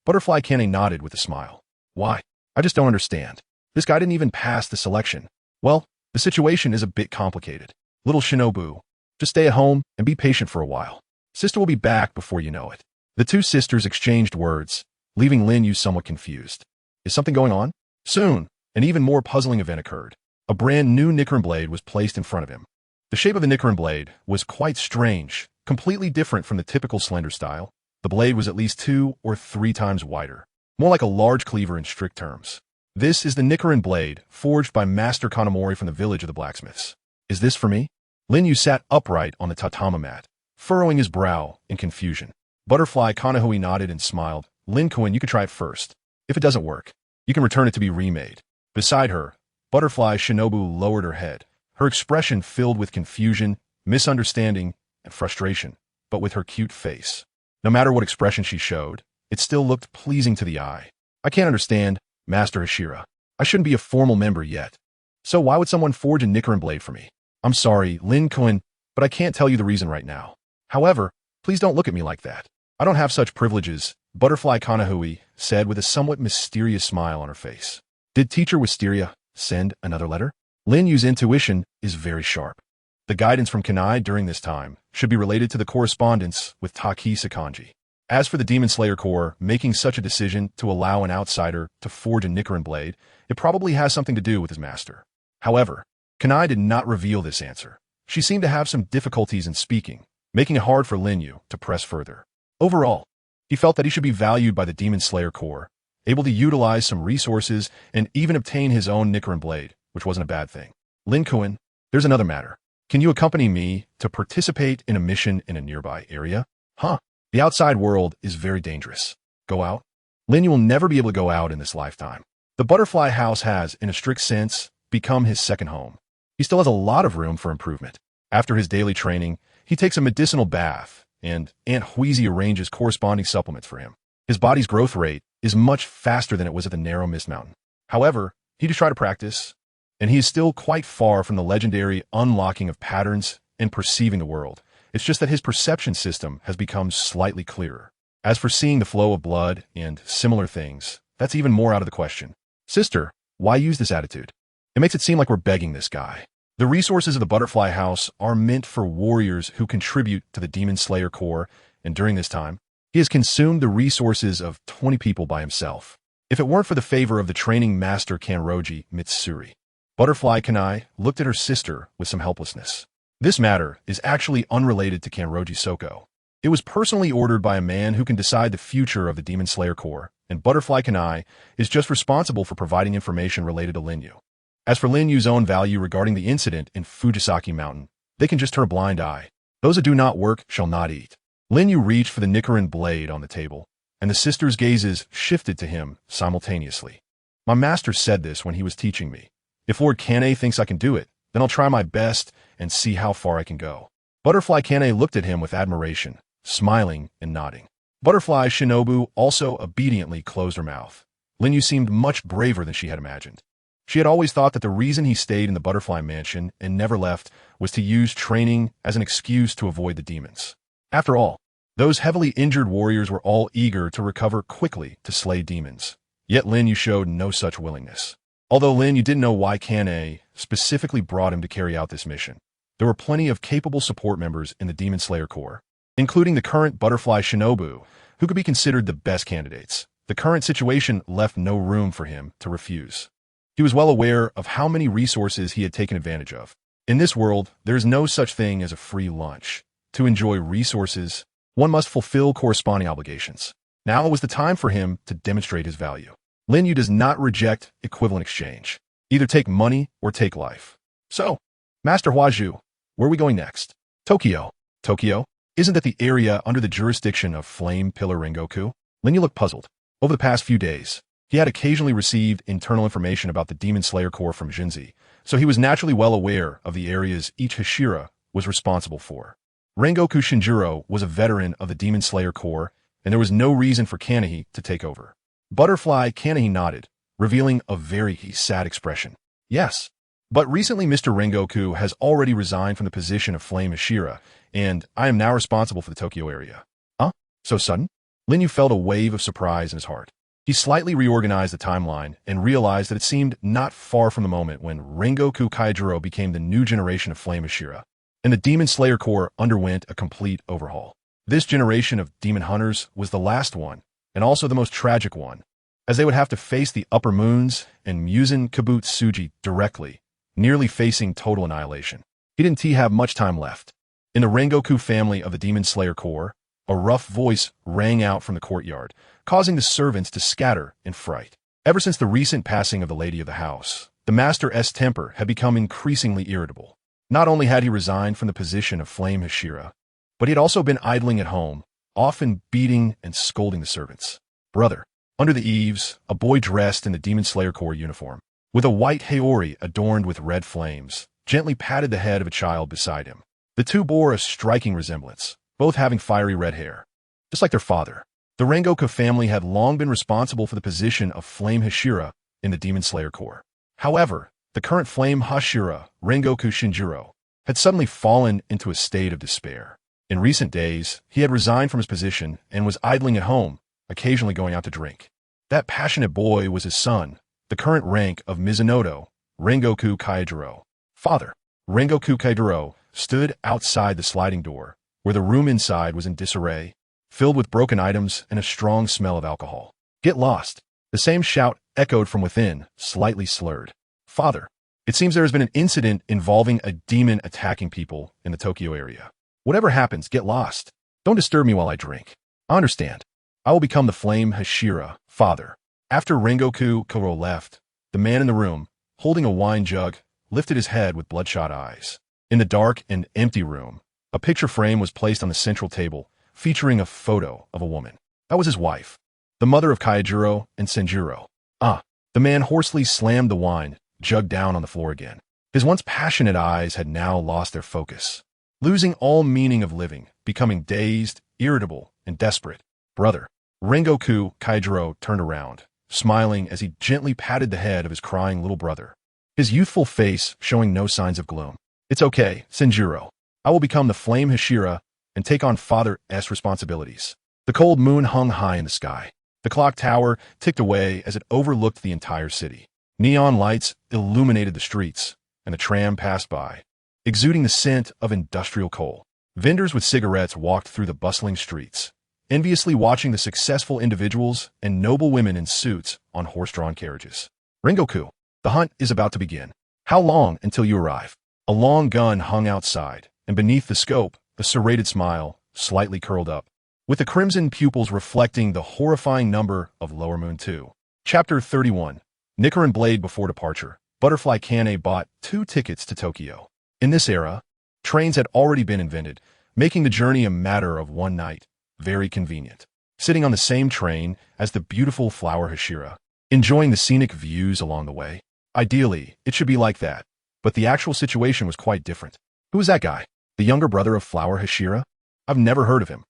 Butterfly Kanai nodded with a smile. Why? I just don't understand. This guy didn't even pass the selection. Well, the situation is a bit complicated. Little Shinobu, just stay at home and be patient for a while. Sister will be back before you know it. The two sisters exchanged words, leaving Lin Yu somewhat confused. Is something going on? Soon, an even more puzzling event occurred. A brand new Nichirin Blade was placed in front of him. The shape of the Nichirin Blade was quite strange, completely different from the typical slender style. The blade was at least 2 or 3 times wider, more like a large cleaver in strict terms. This is the Nichirin Blade, forged by Master Kanamori from the village of the blacksmiths. Is this for me? Lin Yu sat upright on the tatama mat, furrowing his brow in confusion. Butterfly Kanahui nodded and smiled. Lin Kuan, you could try it first. If it doesn't work, You can return it to be remade. Beside her, Butterfly Shinobu lowered her head, her expression filled with confusion, misunderstanding, and frustration, but with her cute face. No matter what expression she showed, it still looked pleasing to the eye. I can't understand, Master Hashira. I shouldn't be a formal member yet. So why would someone forge a Nichirin Blade for me? I'm sorry, Lin Yu, but I can't tell you the reason right now. However, please don't look at me like that. I don't have such privileges, Butterfly Kanahui said with a somewhat mysterious smile on her face. Did Teacher Wisteria send another letter? Lin Yu's intuition is very sharp. The guidance from Kanai during this time should be related to the correspondence with Taki Sakanji. As for the Demon Slayer Corps making such a decision to allow an outsider to forge a Nichirin Blade, it probably has something to do with his master. However, Kanai did not reveal this answer. She seemed to have some difficulties in speaking, making it hard for Lin Yu to press further. Overall, he felt that he should be valued by the Demon Slayer Corps, able to utilize some resources and even obtain his own Nichirin Blade, which wasn't a bad thing. Lin Yu, there's another matter. Can you accompany me to participate in a mission in a nearby area? Huh? The outside world is very dangerous. Go out? Lin Yu will never be able to go out in this lifetime. The butterfly house has, in a strict sense, become his second home. He still has a lot of room for improvement. After his daily training, he takes a medicinal bath, and Aunt Huizi arranges corresponding supplements for him. His body's growth rate is much faster than it was at the narrow mist mountain. However, he just tried to practice, and he is still quite far from the legendary unlocking of patterns and perceiving the world. It's just that his perception system has become slightly clearer. As for seeing the flow of blood and similar things, that's even more out of the question. Sister, why use this attitude? It makes it seem like we're begging this guy. The resources of the Butterfly House are meant for warriors who contribute to the Demon Slayer Corps, and during this time, he has consumed the resources of 20 people by himself. If it weren't for the favor of the training master Kanroji Mitsuri, Butterfly Kanai looked at her sister with some helplessness. This matter is actually unrelated to Kanroji Soko. It was personally ordered by a man who can decide the future of the Demon Slayer Corps, and Butterfly Kanai is just responsible for providing information related to Lin Yu. As for Lin Yu's own value regarding the incident in Fujisaki Mountain, they can just turn a blind eye. Those that do not work shall not eat. Lin Yu reached for the Nichirin Blade on the table, and the sisters' gazes shifted to him simultaneously. My master said this when he was teaching me. If Lord Kane thinks I can do it, then I'll try my best and see how far I can go. Butterfly Kane looked at him with admiration, smiling and nodding. Butterfly Shinobu also obediently closed her mouth. Lin Yu seemed much braver than she had imagined. She had always thought that the reason he stayed in the Butterfly Mansion and never left was to use training as an excuse to avoid the demons. After all, those heavily injured warriors were all eager to recover quickly to slay demons. Yet Lin Yu showed no such willingness. Although Lin Yu didn't know why Kane specifically brought him to carry out this mission, there were plenty of capable support members in the Demon Slayer Corps, including the current Butterfly Shinobu, who could be considered the best candidates. The current situation left no room for him to refuse. He was well aware of how many resources he had taken advantage of. In this world, there is no such thing as a free lunch. To enjoy resources, one must fulfill corresponding obligations. Now was the time for him to demonstrate his value. Lin Yu does not reject equivalent exchange. Either take money or take life. So, Master Huazhu, where are we going next? Tokyo. Tokyo? Isn't that the area under the jurisdiction of Flame Pillar Rengoku? Lin Yu looked puzzled. Over the past few days, he had occasionally received internal information about the Demon Slayer Corps from Jinzi, so he was naturally well aware of the areas each Hashira was responsible for. Rengoku Shinjiro was a veteran of the Demon Slayer Corps, and there was no reason for Kanahi to take over. Butterfly Kanahi nodded, revealing a very sad expression. Yes, but recently Mr. Rengoku has already resigned from the position of Flame Hashira, and I am now responsible for the Tokyo area. Huh? So sudden? Lin Yu felt a wave of surprise in his heart. He slightly reorganized the timeline and realized that it seemed not far from the moment when Rengoku Kaijiro became the new generation of Flame Hashira, and the Demon Slayer Corps underwent a complete overhaul. This generation of demon hunters was the last one, and also the most tragic one, as they would have to face the Upper Moons and Muzan Kabutsuji directly, nearly facing total annihilation. He didn't have much time left. In the Rengoku family of the Demon Slayer Corps, a rough voice rang out from the courtyard, causing the servants to scatter in fright. Ever since the recent passing of the lady of the house, the Master's temper had become increasingly irritable. Not only had he resigned from the position of Flame Hashira, but he had also been idling at home, often beating and scolding the servants. Brother, Under the eaves, a boy dressed in the Demon Slayer Corps uniform, with a white haori adorned with red flames, gently patted the head of a child beside him. The two bore a striking resemblance, both having fiery red hair. Just like their father, the Rengoku family had long been responsible for the position of Flame Hashira in the Demon Slayer Corps. However, the current Flame Hashira, Rengoku Shinjiro, had suddenly fallen into a state of despair. In recent days, he had resigned from his position and was idling at home, occasionally going out to drink. That passionate boy was his son, the current rank of Mizunoto, Rengoku Kaijiro. Father, Rengoku Kaijiro, stood outside the sliding door, where the room inside was in disarray, filled with broken items and a strong smell of alcohol. Get lost. The same shout echoed from within, slightly slurred. Father, it seems there has been an incident involving a demon attacking people in the Tokyo area. Whatever happens, get lost. Don't disturb me while I drink. I understand. I will become the Flame Hashira, father. After Rengoku Kuro left, the man in the room, holding a wine jug, lifted his head with bloodshot eyes. In the dark and empty room, a picture frame was placed on the central table, featuring a photo of a woman. That was his wife, the mother of Kaijiro and Senjuro. The man hoarsely slammed the wine jug down on the floor again. His once passionate eyes had now lost their focus, losing all meaning of living, becoming dazed, irritable, and desperate. Brother, Rengoku Kaijiro turned around, smiling as he gently patted the head of his crying little brother, his youthful face showing no signs of gloom. It's okay, Senjuro. I will become the Flame Hashira and take on Father's responsibilities. The cold moon hung high in the sky. The clock tower ticked away as it overlooked the entire city. Neon lights illuminated the streets, and the tram passed by, exuding the scent of industrial coal. Vendors with cigarettes walked through the bustling streets, enviously watching the successful individuals and noble women in suits on horse-drawn carriages. Rengoku, the hunt is about to begin. How long until you arrive? A long gun hung outside, and beneath the scope, a serrated smile, slightly curled up, with the crimson pupils reflecting the horrifying number of Lower Moon 2. Chapter 31. Nichirin Blade before departure. Butterfly Kane bought 2 tickets to Tokyo. In this era, trains had already been invented, making the journey a matter of one night. Very convenient. Sitting on the same train as the beautiful Flower Hashira, enjoying the scenic views along the way. Ideally, it should be like that, but the actual situation was quite different. Who is that guy? The younger brother of Flower Hashira? I've never heard of him.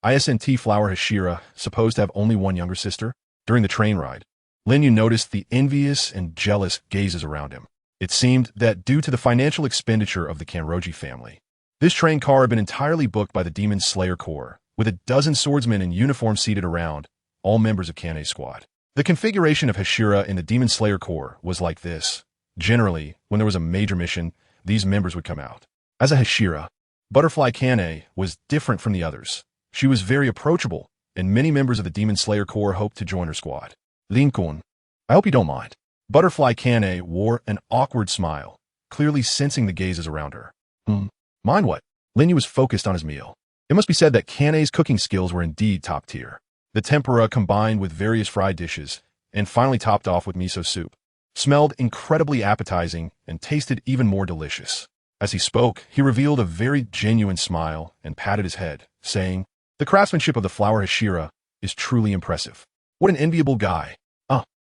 ISNT Flower Hashira, supposed to have only one younger sister? During the train ride, Lin Yu noticed the envious and jealous gazes around him. It seemed that due to the financial expenditure of the Kanroji family, this train car had been entirely booked by the Demon Slayer Corps, with a dozen swordsmen in uniform seated around, all members of Kane's squad. The configuration of Hashira in the Demon Slayer Corps was like this. Generally, when there was a major mission, these members would come out. As a Hashira, Butterfly Kane was different from the others. She was very approachable, and many members of the Demon Slayer Corps hoped to join her squad. Lin-kun, I hope you don't mind. Butterfly Kane wore an awkward smile, clearly sensing the gazes around her. Mind what? Lin Yu was focused on his meal. It must be said that Kane's cooking skills were indeed top tier. The tempura combined with various fried dishes, and finally topped off with miso soup, smelled incredibly appetizing and tasted even more delicious. As he spoke, he revealed a very genuine smile and patted his head, saying, "The craftsmanship of the Flower Hashira is truly impressive. What an enviable guy.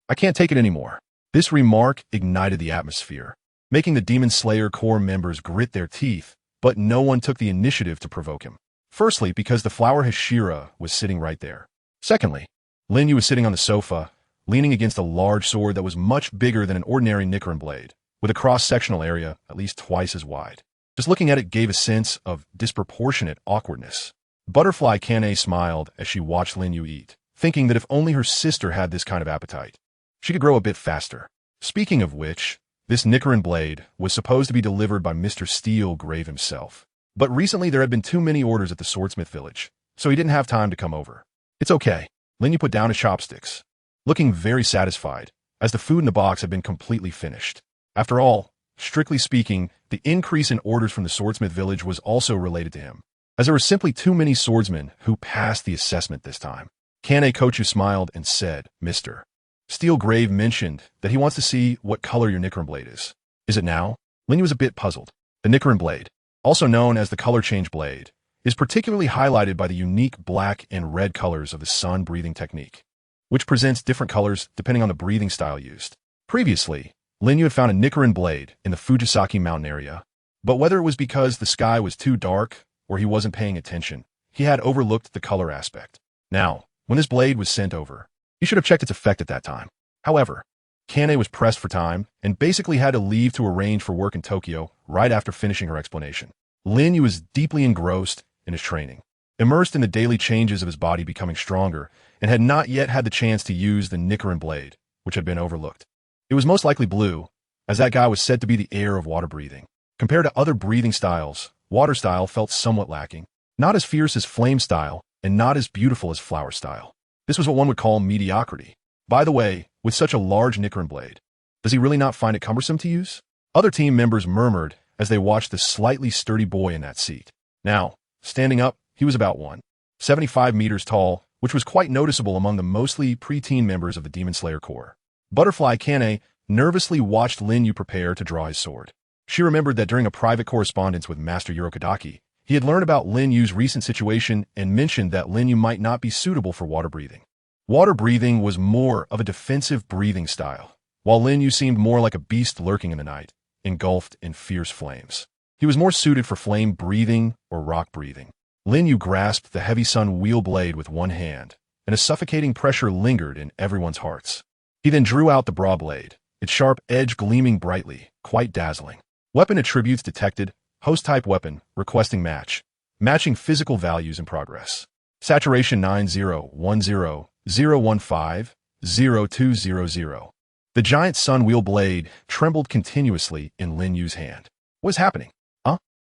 I can't take it anymore." This remark ignited the atmosphere, making the Demon Slayer Corps members grit their teeth, but no one took the initiative to provoke him. Firstly, because the Flower Hashira was sitting right there. Secondly, Lin Yu was sitting on the sofa, leaning against a large sword that was much bigger than an ordinary Nichirin blade, with a cross-sectional area at least twice as wide. Just looking at it gave a sense of disproportionate awkwardness. Butterfly Kane smiled as she watched Lin Yu eat, thinking that if only her sister had this kind of appetite, she could grow a bit faster. Speaking of which, this Nichirin blade was supposed to be delivered by Mr. Steelgrave himself. But recently there had been too many orders at the Swordsmith village, so he didn't have time to come over. It's okay. Lin Yu put down his chopsticks, looking very satisfied, as the food in the box had been completely finished. After all, strictly speaking, the increase in orders from the Swordsmith village was also related to him, as there were simply too many swordsmen who passed the assessment this time. Kane Kochu smiled and said, "Mr. Steelgrave mentioned that he wants to see what color your Nichirin blade is. Is it now?" Lin Yu was a bit puzzled. The Nichirin blade, also known as the color change blade, is particularly highlighted by the unique black and red colors of the sun-breathing technique. which presents different colors depending on the breathing style used. Previously, Lin Yu had found a Nichirin Blade in the Fujisaki mountain area, but whether it was because the sky was too dark or he wasn't paying attention, he had overlooked the color aspect. Now, when this blade was sent over, he should have checked its effect at that time. However, Kane was pressed for time and basically had to leave to arrange for work in Tokyo right after finishing her explanation. Lin Yu was deeply engrossed in his training, immersed in the daily changes of his body becoming stronger, and had not yet had the chance to use the Nichirin Blade, which had been overlooked. It was most likely blue, as that guy was said to be the heir of water breathing. Compared to other breathing styles, water style felt somewhat lacking. Not as fierce as flame style, and not as beautiful as flower style. This was what one would call mediocrity. By the way, with such a large Nichirin Blade, does he really not find it cumbersome to use? Other team members murmured as they watched the slightly sturdy boy in that seat. Now, standing up, he was about 175 meters tall, which was quite noticeable among the mostly preteen members of the Demon Slayer Corps. Butterfly Kane nervously watched Lin Yu prepare to draw his sword. She remembered that during a private correspondence with Master Daki, he had learned about Lin Yu's recent situation and mentioned that Lin Yu might not be suitable for water breathing. Water breathing was more of a defensive breathing style, while Lin Yu seemed more like a beast lurking in the night, engulfed in fierce flames. He was more suited for flame breathing or rock breathing. Lin Yu grasped the heavy sun wheel blade with one hand, and a suffocating pressure lingered in everyone's hearts. He then drew out the broad blade, its sharp edge gleaming brightly, quite dazzling. Weapon attributes detected, host-type weapon, requesting match, matching physical values in progress. Saturation 9010150200. The giant sun wheel blade trembled continuously in Lin Yu's hand. What was happening?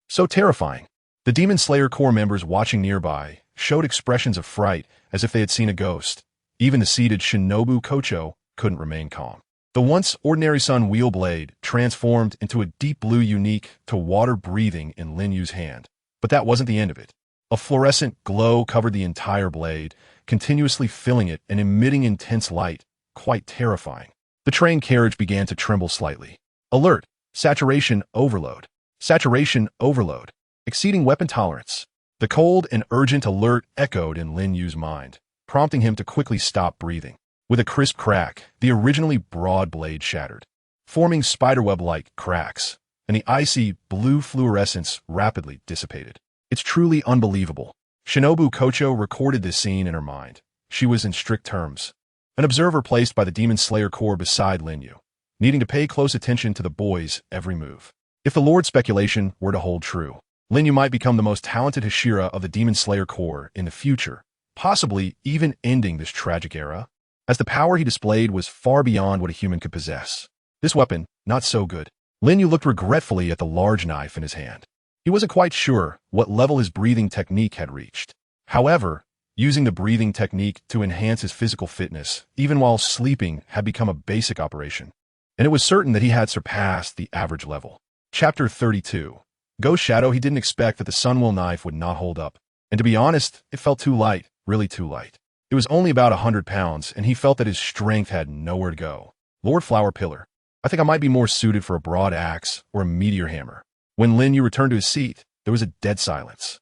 So terrifying. The Demon Slayer Corps members watching nearby showed expressions of fright as if they had seen a ghost. Even the seated Shinobu Kocho couldn't remain calm. The once ordinary sun wheel blade transformed into a deep blue unique to water breathing in Lin Yu's hand. But that wasn't the end of it. A fluorescent glow covered the entire blade, continuously filling it and emitting intense light, quite terrifying. The train carriage began to tremble slightly. Alert! Saturation overload. Saturation overload. Exceeding weapon tolerance. The cold and urgent alert echoed in Lin Yu's mind, prompting him to quickly stop breathing. With a crisp crack, the originally broad blade shattered, forming spiderweb-like cracks, and the icy blue fluorescence rapidly dissipated. It's truly unbelievable. Shinobu Kocho recorded this scene in her mind. She was in strict terms, an observer placed by the Demon Slayer Corps beside Lin Yu, needing to pay close attention to the boy's every move. If the Lord's speculation were to hold true, Lin Yu might become the most talented Hashira of the Demon Slayer Corps in the future, possibly even ending this tragic era, as the power he displayed was far beyond what a human could possess. This weapon, not so good. Lin Yu looked regretfully at the large knife in his hand. He wasn't quite sure what level his breathing technique had reached. However, using the breathing technique to enhance his physical fitness, even while sleeping, had become a basic operation, and it was certain that he had surpassed the average level. Chapter 32. Ghost Shadow. He didn't expect that the sunwheel knife would not hold up, and to be honest, it felt too light, really too light. It was only about 100 pounds, and he felt that his strength had nowhere to go. Lord Flower Pillar. I think I might be more suited for a broad axe or a meteor hammer. When Lin Yu returned to his seat, there was a dead silence.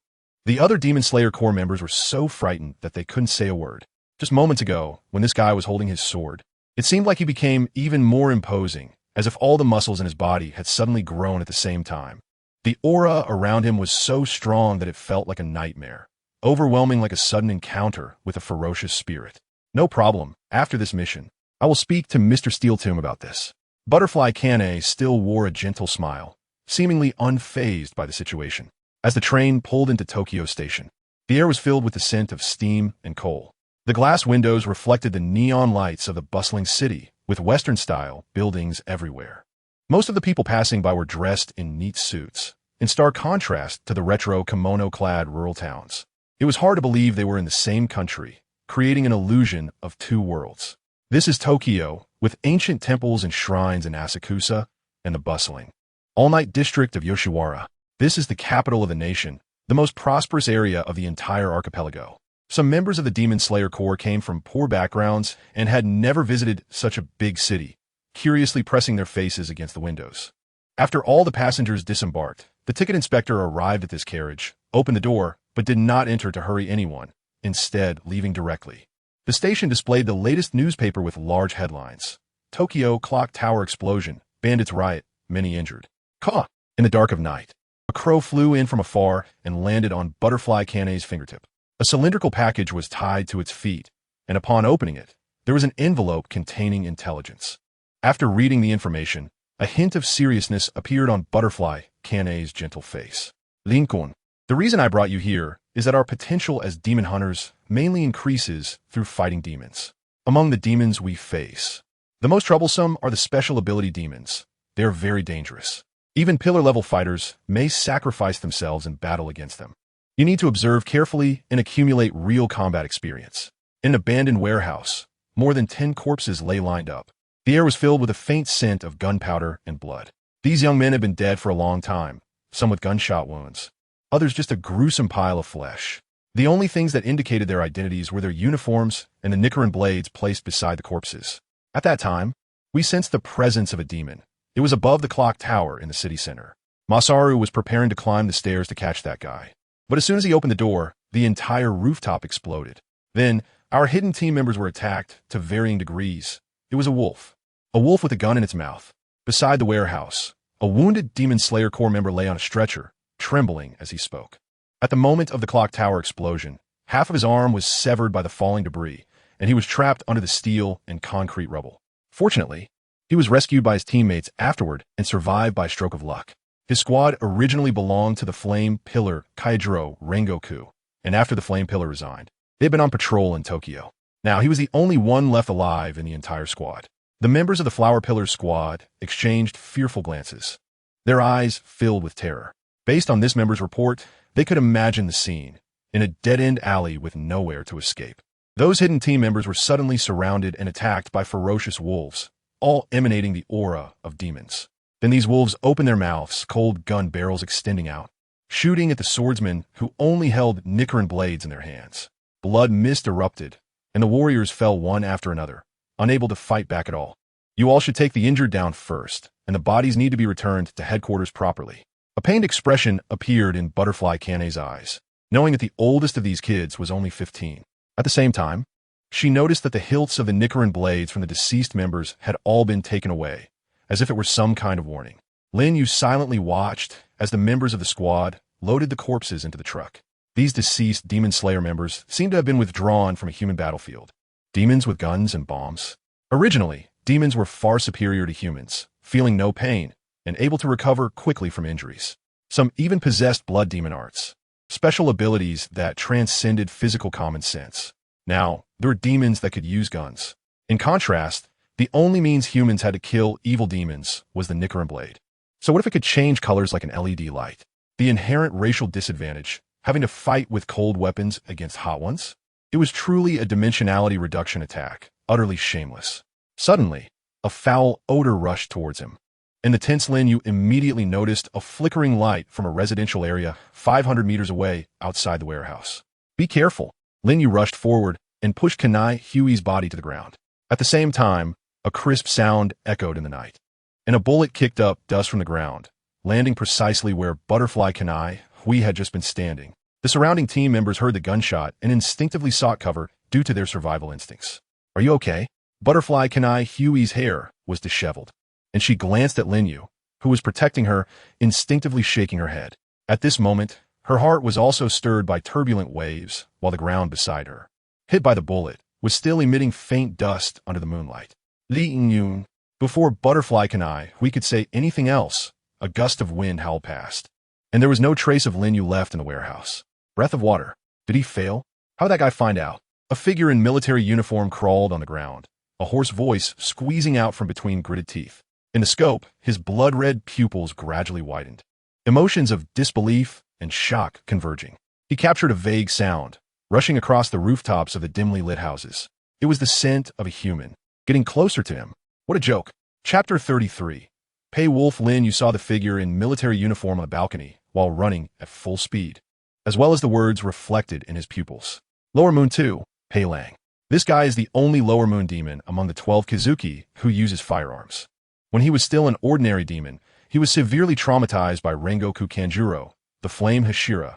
The other Demon Slayer Corps members were so frightened that they couldn't say a word. Just moments ago, when this guy was holding his sword, it seemed like he became even more imposing, as if all the muscles in his body had suddenly grown at the same time. The aura around him was so strong that it felt like a nightmare, overwhelming like a sudden encounter with a ferocious spirit. No problem. After this mission, I will speak to Mr. Steel Tomb about this. Butterfly Kane still wore a gentle smile, seemingly unfazed by the situation. As the train pulled into Tokyo Station, the air was filled with the scent of steam and coal. The glass windows reflected the neon lights of the bustling city, with Western-style buildings everywhere. Most of the people passing by were dressed in neat suits, in stark contrast to the retro kimono-clad rural towns. It was hard to believe they were in the same country, creating an illusion of two worlds. This is Tokyo, with ancient temples and shrines in Asakusa, and the bustling, all-night district of Yoshiwara. This is the capital of the nation, the most prosperous area of the entire archipelago. Some members of the Demon Slayer Corps came from poor backgrounds and had never visited such a big city, curiously pressing their faces against the windows. After all the passengers disembarked, the ticket inspector arrived at this carriage, opened the door, but did not enter to hurry anyone, instead leaving directly. The station displayed the latest newspaper with large headlines. Tokyo clock tower explosion, bandits riot, many injured. Caw! In the dark of night, a crow flew in from afar and landed on Butterfly Kanei's fingertip. A cylindrical package was tied to its feet, and upon opening it, there was an envelope containing intelligence. After reading the information, a hint of seriousness appeared on Butterfly Kanei's gentle face. Lincoln, the reason I brought you here is that our potential as demon hunters mainly increases through fighting demons. Among the demons we face, the most troublesome are the special ability demons. They are very dangerous. Even pillar-level fighters may sacrifice themselves in battle against them. You need to observe carefully and accumulate real combat experience. In an abandoned warehouse, more than 10 corpses lay lined up. The air was filled with a faint scent of gunpowder and blood. These young men had been dead for a long time, some with gunshot wounds, others just a gruesome pile of flesh. The only things that indicated their identities were their uniforms and the Nichirin blades placed beside the corpses. At that time, we sensed the presence of a demon. It was above the clock tower in the city center. Masaru was preparing to climb the stairs to catch that guy. But as soon as he opened the door, the entire rooftop exploded. Then, our hidden team members were attacked to varying degrees. It was a wolf with a gun in its mouth. Beside the warehouse, a wounded Demon Slayer Corps member lay on a stretcher, trembling as he spoke. At the moment of the clock tower explosion, half of his arm was severed by the falling debris, and he was trapped under the steel and concrete rubble. Fortunately, he was rescued by his teammates afterward and survived by a stroke of luck. His squad originally belonged to the Flame Pillar Kaijiro Rengoku, and after the Flame Pillar resigned, they had been on patrol in Tokyo. Now, he was the only one left alive in the entire squad. The members of the Flower Pillar's squad exchanged fearful glances, their eyes filled with terror. Based on this member's report, they could imagine the scene, in a dead-end alley with nowhere to escape. Those hidden team members were suddenly surrounded and attacked by ferocious wolves, all emanating the aura of demons. Then these wolves opened their mouths, cold gun barrels extending out, shooting at the swordsmen who only held Nichirin blades in their hands. Blood mist erupted, and the warriors fell one after another, unable to fight back at all. You all should take the injured down first, and the bodies need to be returned to headquarters properly. A pained expression appeared in Butterfly Kanei's eyes, knowing that the oldest of these kids was only 15. At the same time, she noticed that the hilts of the Nichirin blades from the deceased members had all been taken away, as if it were some kind of warning. Lin Yu silently watched as the members of the squad loaded the corpses into the truck. These deceased Demon Slayer members seemed to have been withdrawn from a human battlefield. Demons with guns and bombs. Originally, demons were far superior to humans, feeling no pain, and able to recover quickly from injuries. Some even possessed blood demon arts, special abilities that transcended physical common sense. Now, there were demons that could use guns. In contrast, the only means humans had to kill evil demons was the Nichirin blade. So what if it could change colors like an LED light? The inherent racial disadvantage, having to fight with cold weapons against hot ones? It was truly a dimensionality reduction attack, utterly shameless. Suddenly, a foul odor rushed towards him. In the tense Lin Yu immediately noticed a flickering light from a residential area 500 meters away outside the warehouse. Be careful. Lin Yu rushed forward and pushed Kanai Huey's body to the ground. At the same time, a crisp sound echoed in the night, and a bullet kicked up dust from the ground, landing precisely where Butterfly Kanai Hui had just been standing. The surrounding team members heard the gunshot and instinctively sought cover due to their survival instincts. Are you okay? Butterfly Kanai Huey's hair was disheveled, and she glanced at Lin Yu, who was protecting her, instinctively shaking her head. At this moment, her heart was also stirred by turbulent waves, while the ground beside her, hit by the bullet, was still emitting faint dust under the moonlight. Lin Yu. Before Butterfly Kanai Hui could say anything else, a gust of wind howled past, and there was no trace of Lin Yu left in the warehouse. Breath of water. Did he fail? How'd that guy find out? A figure in military uniform crawled on the ground, a hoarse voice squeezing out from between gritted teeth. In the scope, his blood-red pupils gradually widened, emotions of disbelief and shock converging. He captured a vague sound, rushing across the rooftops of the dimly lit houses. It was the scent of a human, getting closer to him. What a joke. Chapter 33. Pei Wolf Lin Yu saw the figure in military uniform on a balcony while running at full speed, as well as the words reflected in his pupils. Lower Moon 2, Pei Lang. This guy is the only Lower Moon demon among the 12 Kizuki who uses firearms. When he was still an ordinary demon, he was severely traumatized by Rengoku Kanjuro, the Flame Hashira.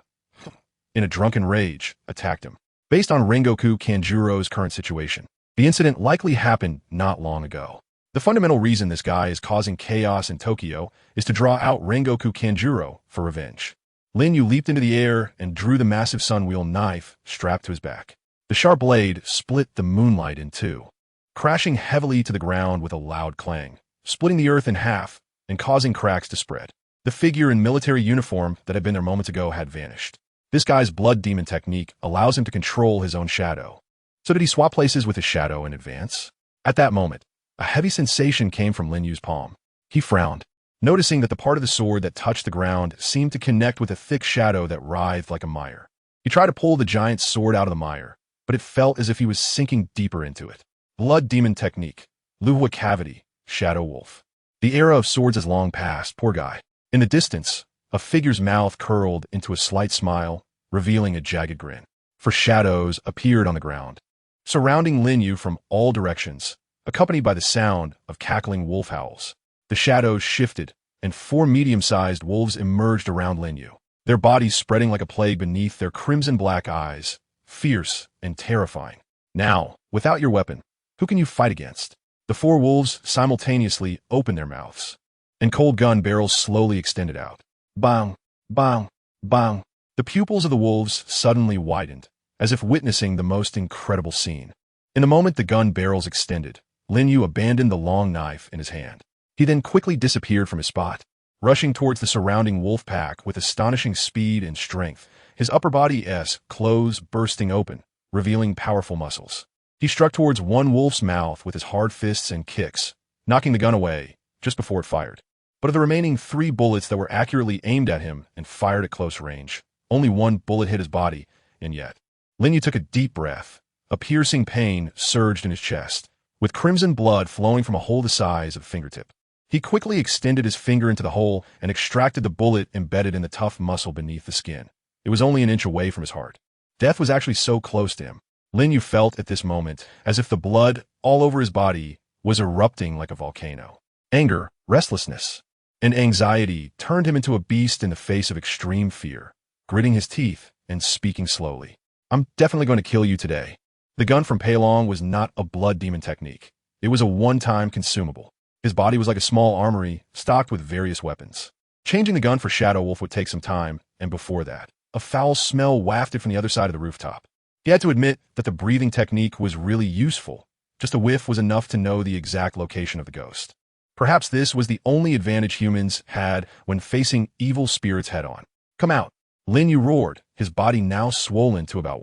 In a drunken rage, attacked him. Based on Rengoku Kanjuro's current situation, the incident likely happened not long ago. The fundamental reason this guy is causing chaos in Tokyo is to draw out Rengoku Kanjuro for revenge. Lin Yu leaped into the air and drew the massive sunwheel knife strapped to his back. The sharp blade split the moonlight in two, crashing heavily to the ground with a loud clang, splitting the earth in half and causing cracks to spread. The figure in military uniform that had been there moments ago had vanished. This guy's blood demon technique allows him to control his own shadow. So did he swap places with his shadow in advance? At that moment, a heavy sensation came from Lin Yu's palm. He frowned, noticing that the part of the sword that touched the ground seemed to connect with a thick shadow that writhed like a mire. He tried to pull the giant sword out of the mire, but it felt as if he was sinking deeper into it. Blood demon technique, Luhua cavity, shadow wolf. The era of swords is long past, poor guy. In the distance, a figure's mouth curled into a slight smile, revealing a jagged grin. For shadows appeared on the ground, surrounding Lin Yu from all directions, accompanied by the sound of cackling wolf howls. The shadows shifted, and 4 medium-sized wolves emerged around Lin Yu, their bodies spreading like a plague beneath their crimson-black eyes, fierce and terrifying. Now, without your weapon, who can you fight against? The 4 wolves simultaneously opened their mouths, and cold gun barrels slowly extended out. Bang, bang, bang. The pupils of the wolves suddenly widened, as if witnessing the most incredible scene. In the moment the gun barrels extended, Lin Yu abandoned the long knife in his hand. He then quickly disappeared from his spot, rushing towards the surrounding wolf pack with astonishing speed and strength, his upper body's clothes bursting open, revealing powerful muscles. He struck towards one wolf's mouth with his hard fists and kicks, knocking the gun away just before it fired. But of the remaining 3 bullets that were accurately aimed at him and fired at close range, only 1 bullet hit his body, and yet Lin Yu took a deep breath. A piercing pain surged in his chest, with crimson blood flowing from a hole the size of a fingertip. He quickly extended his finger into the hole and extracted the bullet embedded in the tough muscle beneath the skin. It was only an inch away from his heart. Death was actually so close to him. Lin Yu felt at this moment as if the blood all over his body was erupting like a volcano. Anger, restlessness, and anxiety turned him into a beast in the face of extreme fear, gritting his teeth and speaking slowly. I'm definitely going to kill you today. The gun from Pei Long was not a blood demon technique. It was a one-time consumable. His body was like a small armory, stocked with various weapons. Changing the gun for Shadow Wolf would take some time, and before that, a foul smell wafted from the other side of the rooftop. He had to admit that the breathing technique was really useful. Just a whiff was enough to know the exact location of the ghost. Perhaps this was the only advantage humans had when facing evil spirits head-on. Come out. Lin Yu roared, his body now swollen to about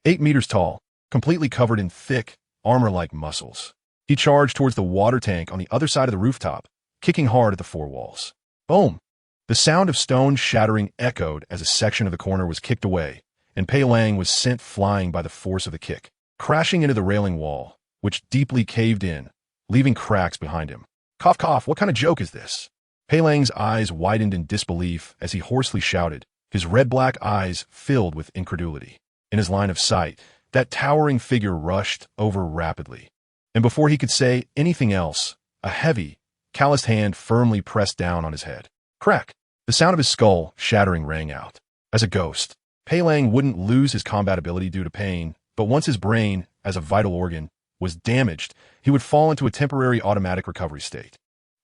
8 meters tall, completely covered in thick, armor-like muscles. He charged towards the water tank on the other side of the rooftop, kicking hard at the 4 walls. Boom! The sound of stone shattering echoed as a section of the corner was kicked away, and Pei Lang was sent flying by the force of the kick, crashing into the railing wall, which deeply caved in, leaving cracks behind him. Cough, cough, what kind of joke is this? Pei Lang's eyes widened in disbelief as he hoarsely shouted, his red-black eyes filled with incredulity. In his line of sight, that towering figure rushed over rapidly. And before he could say anything else, a heavy, calloused hand firmly pressed down on his head. Crack! The sound of his skull shattering rang out. As a ghost, Pei Lang wouldn't lose his combat ability due to pain, but once his brain, as a vital organ, was damaged, he would fall into a temporary automatic recovery state.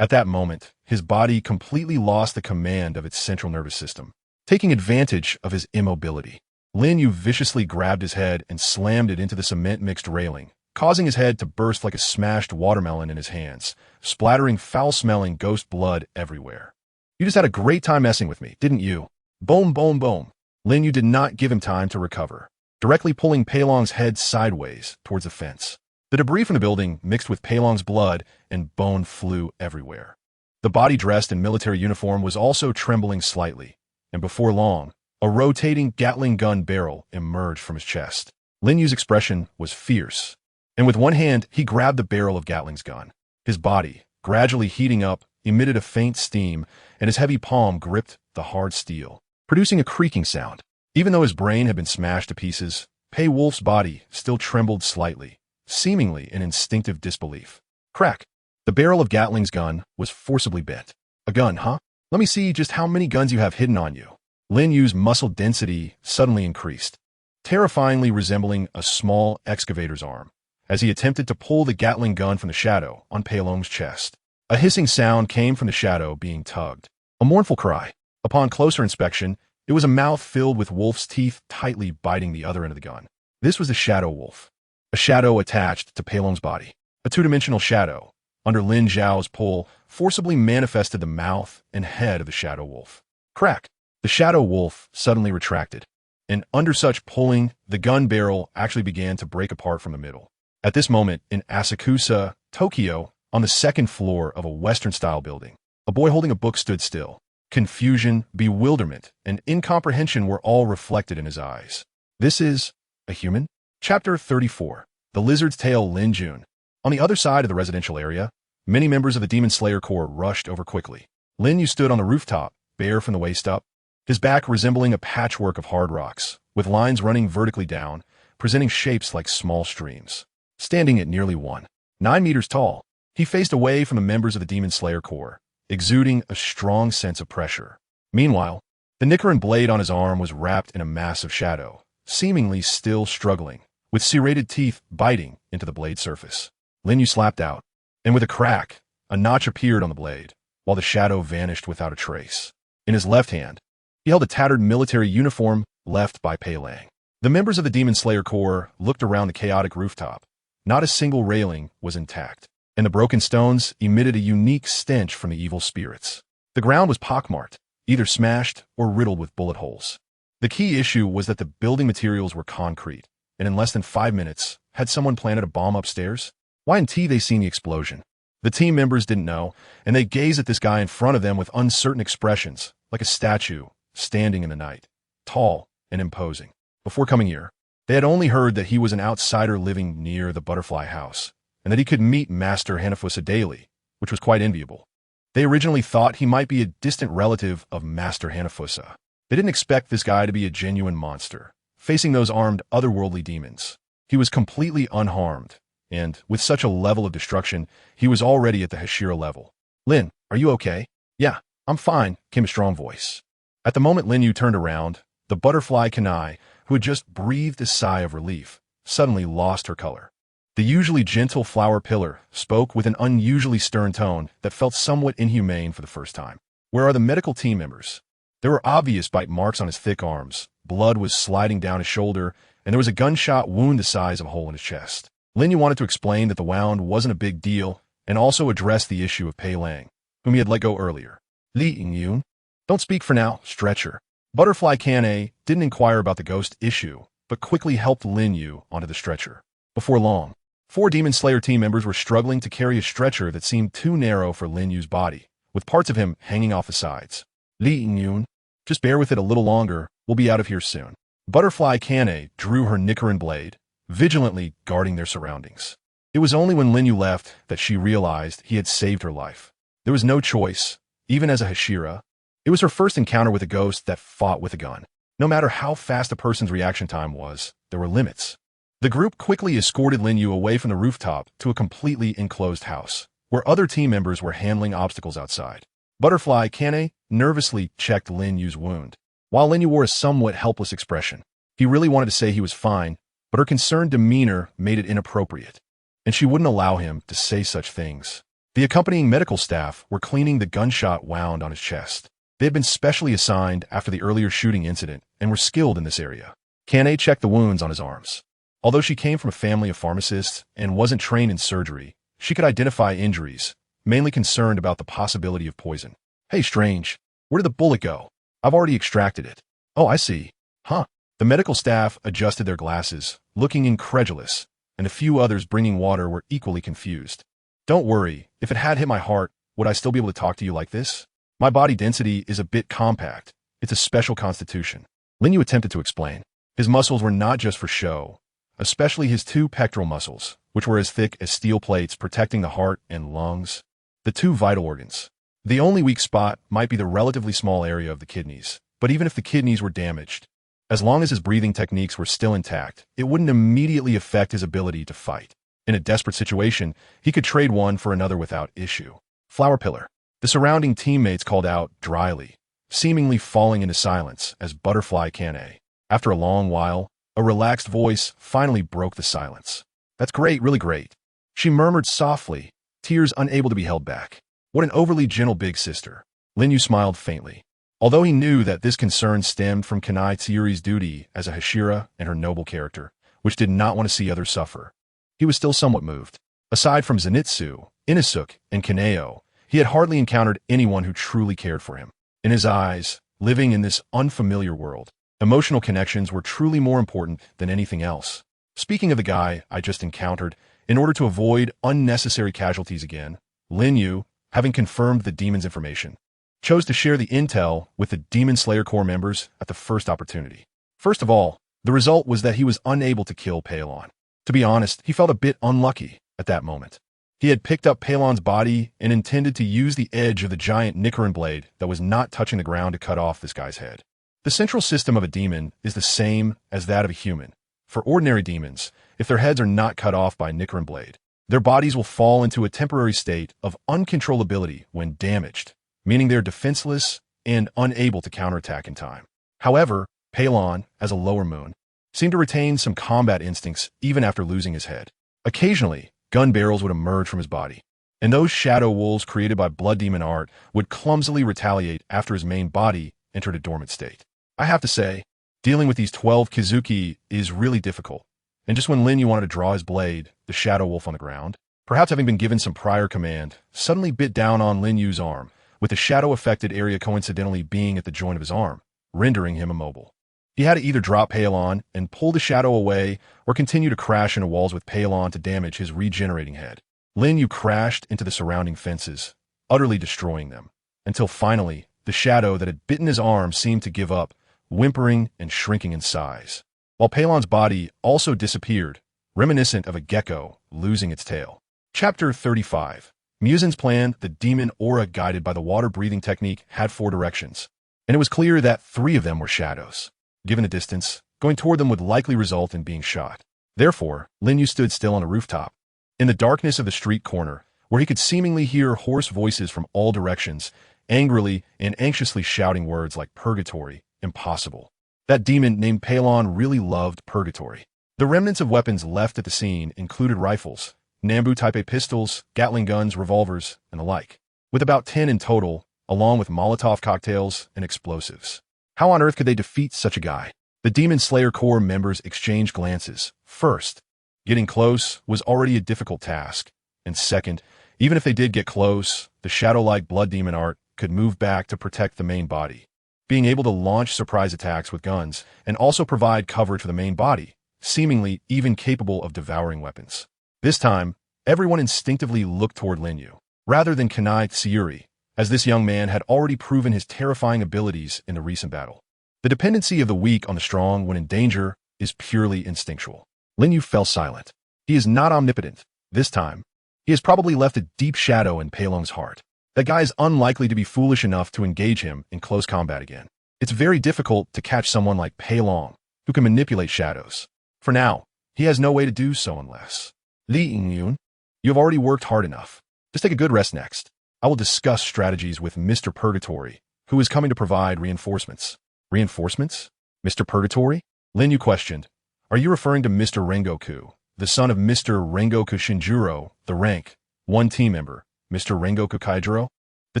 At that moment, his body completely lost the command of its central nervous system. Taking advantage of his immobility, Lin Yu viciously grabbed his head and slammed it into the cement-mixed railing, causing his head to burst like a smashed watermelon in his hands, splattering foul-smelling ghost blood everywhere. You just had a great time messing with me, didn't you? Boom, boom, boom. Lin Yu did not give him time to recover, directly pulling Pei Long's head sideways towards the fence. The debris from the building mixed with Pei Long's blood and bone flew everywhere. The body dressed in military uniform was also trembling slightly, and before long, a rotating Gatling gun barrel emerged from his chest. Lin Yu's expression was fierce, and with one hand he grabbed the barrel of Gatling's gun. His body, gradually heating up, emitted a faint steam, and his heavy palm gripped the hard steel, producing a creaking sound. Even though his brain had been smashed to pieces, Pei Wolf's body still trembled slightly, seemingly in instinctive disbelief. Crack! The barrel of Gatling's gun was forcibly bent. A gun, huh? Let me see just how many guns you have hidden on you. Lin Yu's muscle density suddenly increased. terrifyingly resembling a small excavator's arm, as he attempted to pull the Gatling gun from the shadow on Palom's chest. A hissing sound came from the shadow being tugged. A mournful cry. Upon closer inspection, it was a mouth filled with wolf's teeth tightly biting the other end of the gun. This was the shadow wolf. A shadow attached to Palom's body. A two-dimensional shadow, under Lin Zhao's pull, forcibly manifested the mouth and head of the shadow wolf. Crack! The shadow wolf suddenly retracted, and under such pulling, the gun barrel actually began to break apart from the middle. At this moment, in Asakusa, Tokyo, on the second floor of a Western-style building, a boy holding a book stood still. Confusion, bewilderment, and incomprehension were all reflected in his eyes. This is a human? Chapter 34. The Lizard's Tail. Lin Yu. On the other side of the residential area, many members of the Demon Slayer Corps rushed over quickly. Lin Yu stood on the rooftop, bare from the waist up, his back resembling a patchwork of hard rocks, with lines running vertically down, presenting shapes like small streams. Standing at nearly 1.9 meters tall, he faced away from the members of the Demon Slayer Corps, exuding a strong sense of pressure. Meanwhile, the Nichirin Blade on his arm was wrapped in a mass of shadow, seemingly still struggling, with serrated teeth biting into the blade surface. Lin Yu slapped out, and with a crack, a notch appeared on the blade, while the shadow vanished without a trace. In his left hand, he held a tattered military uniform left by Pei Lang. The members of the Demon Slayer Corps looked around the chaotic rooftop. Not a single railing was intact, and the broken stones emitted a unique stench from the evil spirits. The ground was pockmarked, either smashed or riddled with bullet holes. The key issue was that the building materials were concrete, and in less than 5 minutes, had someone planted a bomb upstairs? Why hadn't they seen the explosion? The team members didn't know, and they gazed at this guy in front of them with uncertain expressions, like a statue standing in the night, tall and imposing. Before coming here, they had only heard that he was an outsider living near the butterfly house, and that he could meet Master Hanafusa daily, which was quite enviable. They originally thought he might be a distant relative of Master Hanafusa. They didn't expect this guy to be a genuine monster, facing those armed otherworldly demons. He was completely unharmed, and with such a level of destruction, he was already at the Hashira level. "Lin, are you okay?" "Yeah, I'm fine," came a strong voice. At the moment Lin Yu turned around, the butterfly Kanai, who had just breathed a sigh of relief, suddenly lost her color. The usually gentle flower pillar spoke with an unusually stern tone that felt somewhat inhumane for the first time. "Where are the medical team members?" There were obvious bite marks on his thick arms, blood was sliding down his shoulder, and there was a gunshot wound the size of a hole in his chest. Lin Yu wanted to explain that the wound wasn't a big deal, and also address the issue of Pei Lang, whom he had let go earlier. "Lin Yu, don't speak for now, stretcher." Butterfly Kanai didn't inquire about the ghost issue, but quickly helped Lin Yu onto the stretcher. Before long, 4 Demon Slayer team members were struggling to carry a stretcher that seemed too narrow for Lin Yu's body, with parts of him hanging off the sides. "Lin Yu, just bear with it a little longer, we'll be out of here soon." Butterfly Kanai drew her Nichirin Blade, vigilantly guarding their surroundings. It was only when Lin Yu left that she realized he had saved her life. There was no choice, even as a Hashira. It was her first encounter with a ghost that fought with a gun. No matter how fast a person's reaction time was, there were limits. The group quickly escorted Lin Yu away from the rooftop to a completely enclosed house, where other team members were handling obstacles outside. Butterfly Kanai nervously checked Lin Yu's wound, while Lin Yu wore a somewhat helpless expression. He really wanted to say he was fine, but her concerned demeanor made it inappropriate, and she wouldn't allow him to say such things. The accompanying medical staff were cleaning the gunshot wound on his chest. They had been specially assigned after the earlier shooting incident and were skilled in this area. Kanai checked the wounds on his arms. Although she came from a family of pharmacists and wasn't trained in surgery, she could identify injuries, mainly concerned about the possibility of poison. "Hey, Strange, where did the bullet go? I've already extracted it." "Oh, I see. Huh." The medical staff adjusted their glasses, looking incredulous, and a few others bringing water were equally confused. "Don't worry, if it had hit my heart, would I still be able to talk to you like this? My body density is a bit compact. It's a special constitution." Lin Yu attempted to explain. His muscles were not just for show, especially his 2 pectoral muscles, which were as thick as steel plates protecting the heart and lungs, the 2 vital organs. The only weak spot might be the relatively small area of the kidneys, but even if the kidneys were damaged, as long as his breathing techniques were still intact, it wouldn't immediately affect his ability to fight. In a desperate situation, he could trade one for another without issue. "Flower pillar." The surrounding teammates called out dryly, seemingly falling into silence as Butterfly Kanai. After a long while, A relaxed voice finally broke the silence. That's great, really great. She murmured softly, tears unable to be held back. What an overly gentle big sister. Lin Yu smiled faintly. Although he knew that this concern stemmed from Kanai Tsuyuri's duty as a Hashira and her noble character, which did not want to see others suffer, he was still somewhat moved. Aside from Zenitsu, Inosuke, and Kaneo, he had hardly encountered anyone who truly cared for him. In his eyes, living in this unfamiliar world, emotional connections were truly more important than anything else. Speaking of the guy I just encountered, in order to avoid unnecessary casualties again, Lin Yu, having confirmed the demon's information, chose to share the intel with the Demon Slayer Corps members at the first opportunity. First of all, the result was that he was unable to kill Paelon. To be honest, he felt a bit unlucky at that moment. He had picked up Paelon's body and intended to use the edge of the giant Nichirin Blade that was not touching the ground to cut off this guy's head. The central system of a demon is the same as that of a human. For ordinary demons, if their heads are not cut off by Nichirin Blade, their bodies will fall into a temporary state of uncontrollability when damaged, meaning they're defenseless and unable to counterattack in time. However, Paelon, as a lower moon, seemed to retain some combat instincts even after losing his head. Occasionally, gun barrels would emerge from his body, and those shadow wolves created by blood demon art would clumsily retaliate after his main body entered a dormant state. I have to say, dealing with these 12 Kizuki is really difficult, and just when Lin Yu wanted to draw his blade, the shadow wolf on the ground, perhaps having been given some prior command, suddenly bit down on Lin Yu's arm, with the shadow-affected area coincidentally being at the joint of his arm, rendering him immobile. He had to either drop Paelon and pull the shadow away or continue to crash into walls with Paelon to damage his regenerating head. Lin Yu crashed into the surrounding fences, utterly destroying them, until finally, the shadow that had bitten his arm seemed to give up, whimpering and shrinking in size, while Paelon's body also disappeared, reminiscent of a gecko losing its tail. Chapter 35. Muzin's plan, the demon aura guided by the water-breathing technique, had 4 directions, and it was clear that 3 of them were shadows. Given the distance, going toward them would likely result in being shot. Therefore, Lin Yu stood still on a rooftop. In the darkness of the street corner, where he could seemingly hear hoarse voices from all directions, angrily and anxiously shouting words like purgatory, impossible. That demon named Paelon really loved purgatory. The remnants of weapons left at the scene included rifles, Nambu Type A pistols, Gatling guns, revolvers, and the like, with about 10 in total, along with Molotov cocktails and explosives. How on earth could they defeat such a guy? The Demon Slayer Corps members exchanged glances. First, getting close was already a difficult task, and second, even if they did get close, the shadow-like blood demon art could move back to protect the main body. Being able to launch surprise attacks with guns and also provide coverage for the main body, seemingly even capable of devouring weapons. This time, everyone instinctively looked toward Lin Yu, rather than Kanai Tsuyuri, as this young man had already proven his terrifying abilities in the recent battle. The dependency of the weak on the strong when in danger is purely instinctual. Lin Yu fell silent. He is not omnipotent. This time, he has probably left a deep shadow in Paelong's heart. That guy is unlikely to be foolish enough to engage him in close combat again. It's very difficult to catch someone like Paelong, who can manipulate shadows. For now, he has no way to do so unless... Lin Yu, you have already worked hard enough. Just take a good rest next. I will discuss strategies with Mr. Purgatory, who is coming to provide reinforcements. Reinforcements? Mr. Purgatory? Lin Yu questioned. Are you referring to Mr. Rengoku, the son of Mr. Rengoku Shinjuro, the rank 1 team member, Mr. Rengoku Kaijiro? The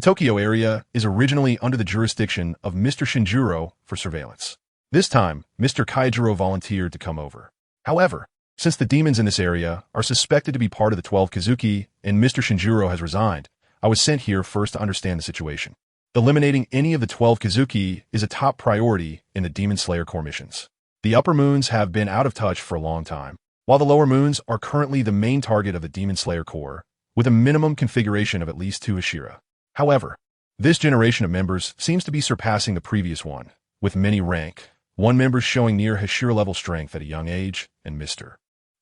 Tokyo area is originally under the jurisdiction of Mr. Shinjuro for surveillance. This time, Mr. Kaijiro volunteered to come over. However, since the demons in this area are suspected to be part of the 12 Kizuki and Mr. Shinjuro has resigned, I was sent here first to understand the situation. Eliminating any of the 12 Kizuki is a top priority in the Demon Slayer Corps missions. The upper moons have been out of touch for a long time, while the lower moons are currently the main target of the Demon Slayer Corps, with a minimum configuration of at least 2 Ashira. However, this generation of members seems to be surpassing the previous one, with many rank 1 members showing near Hashira level strength at a young age, and Mr.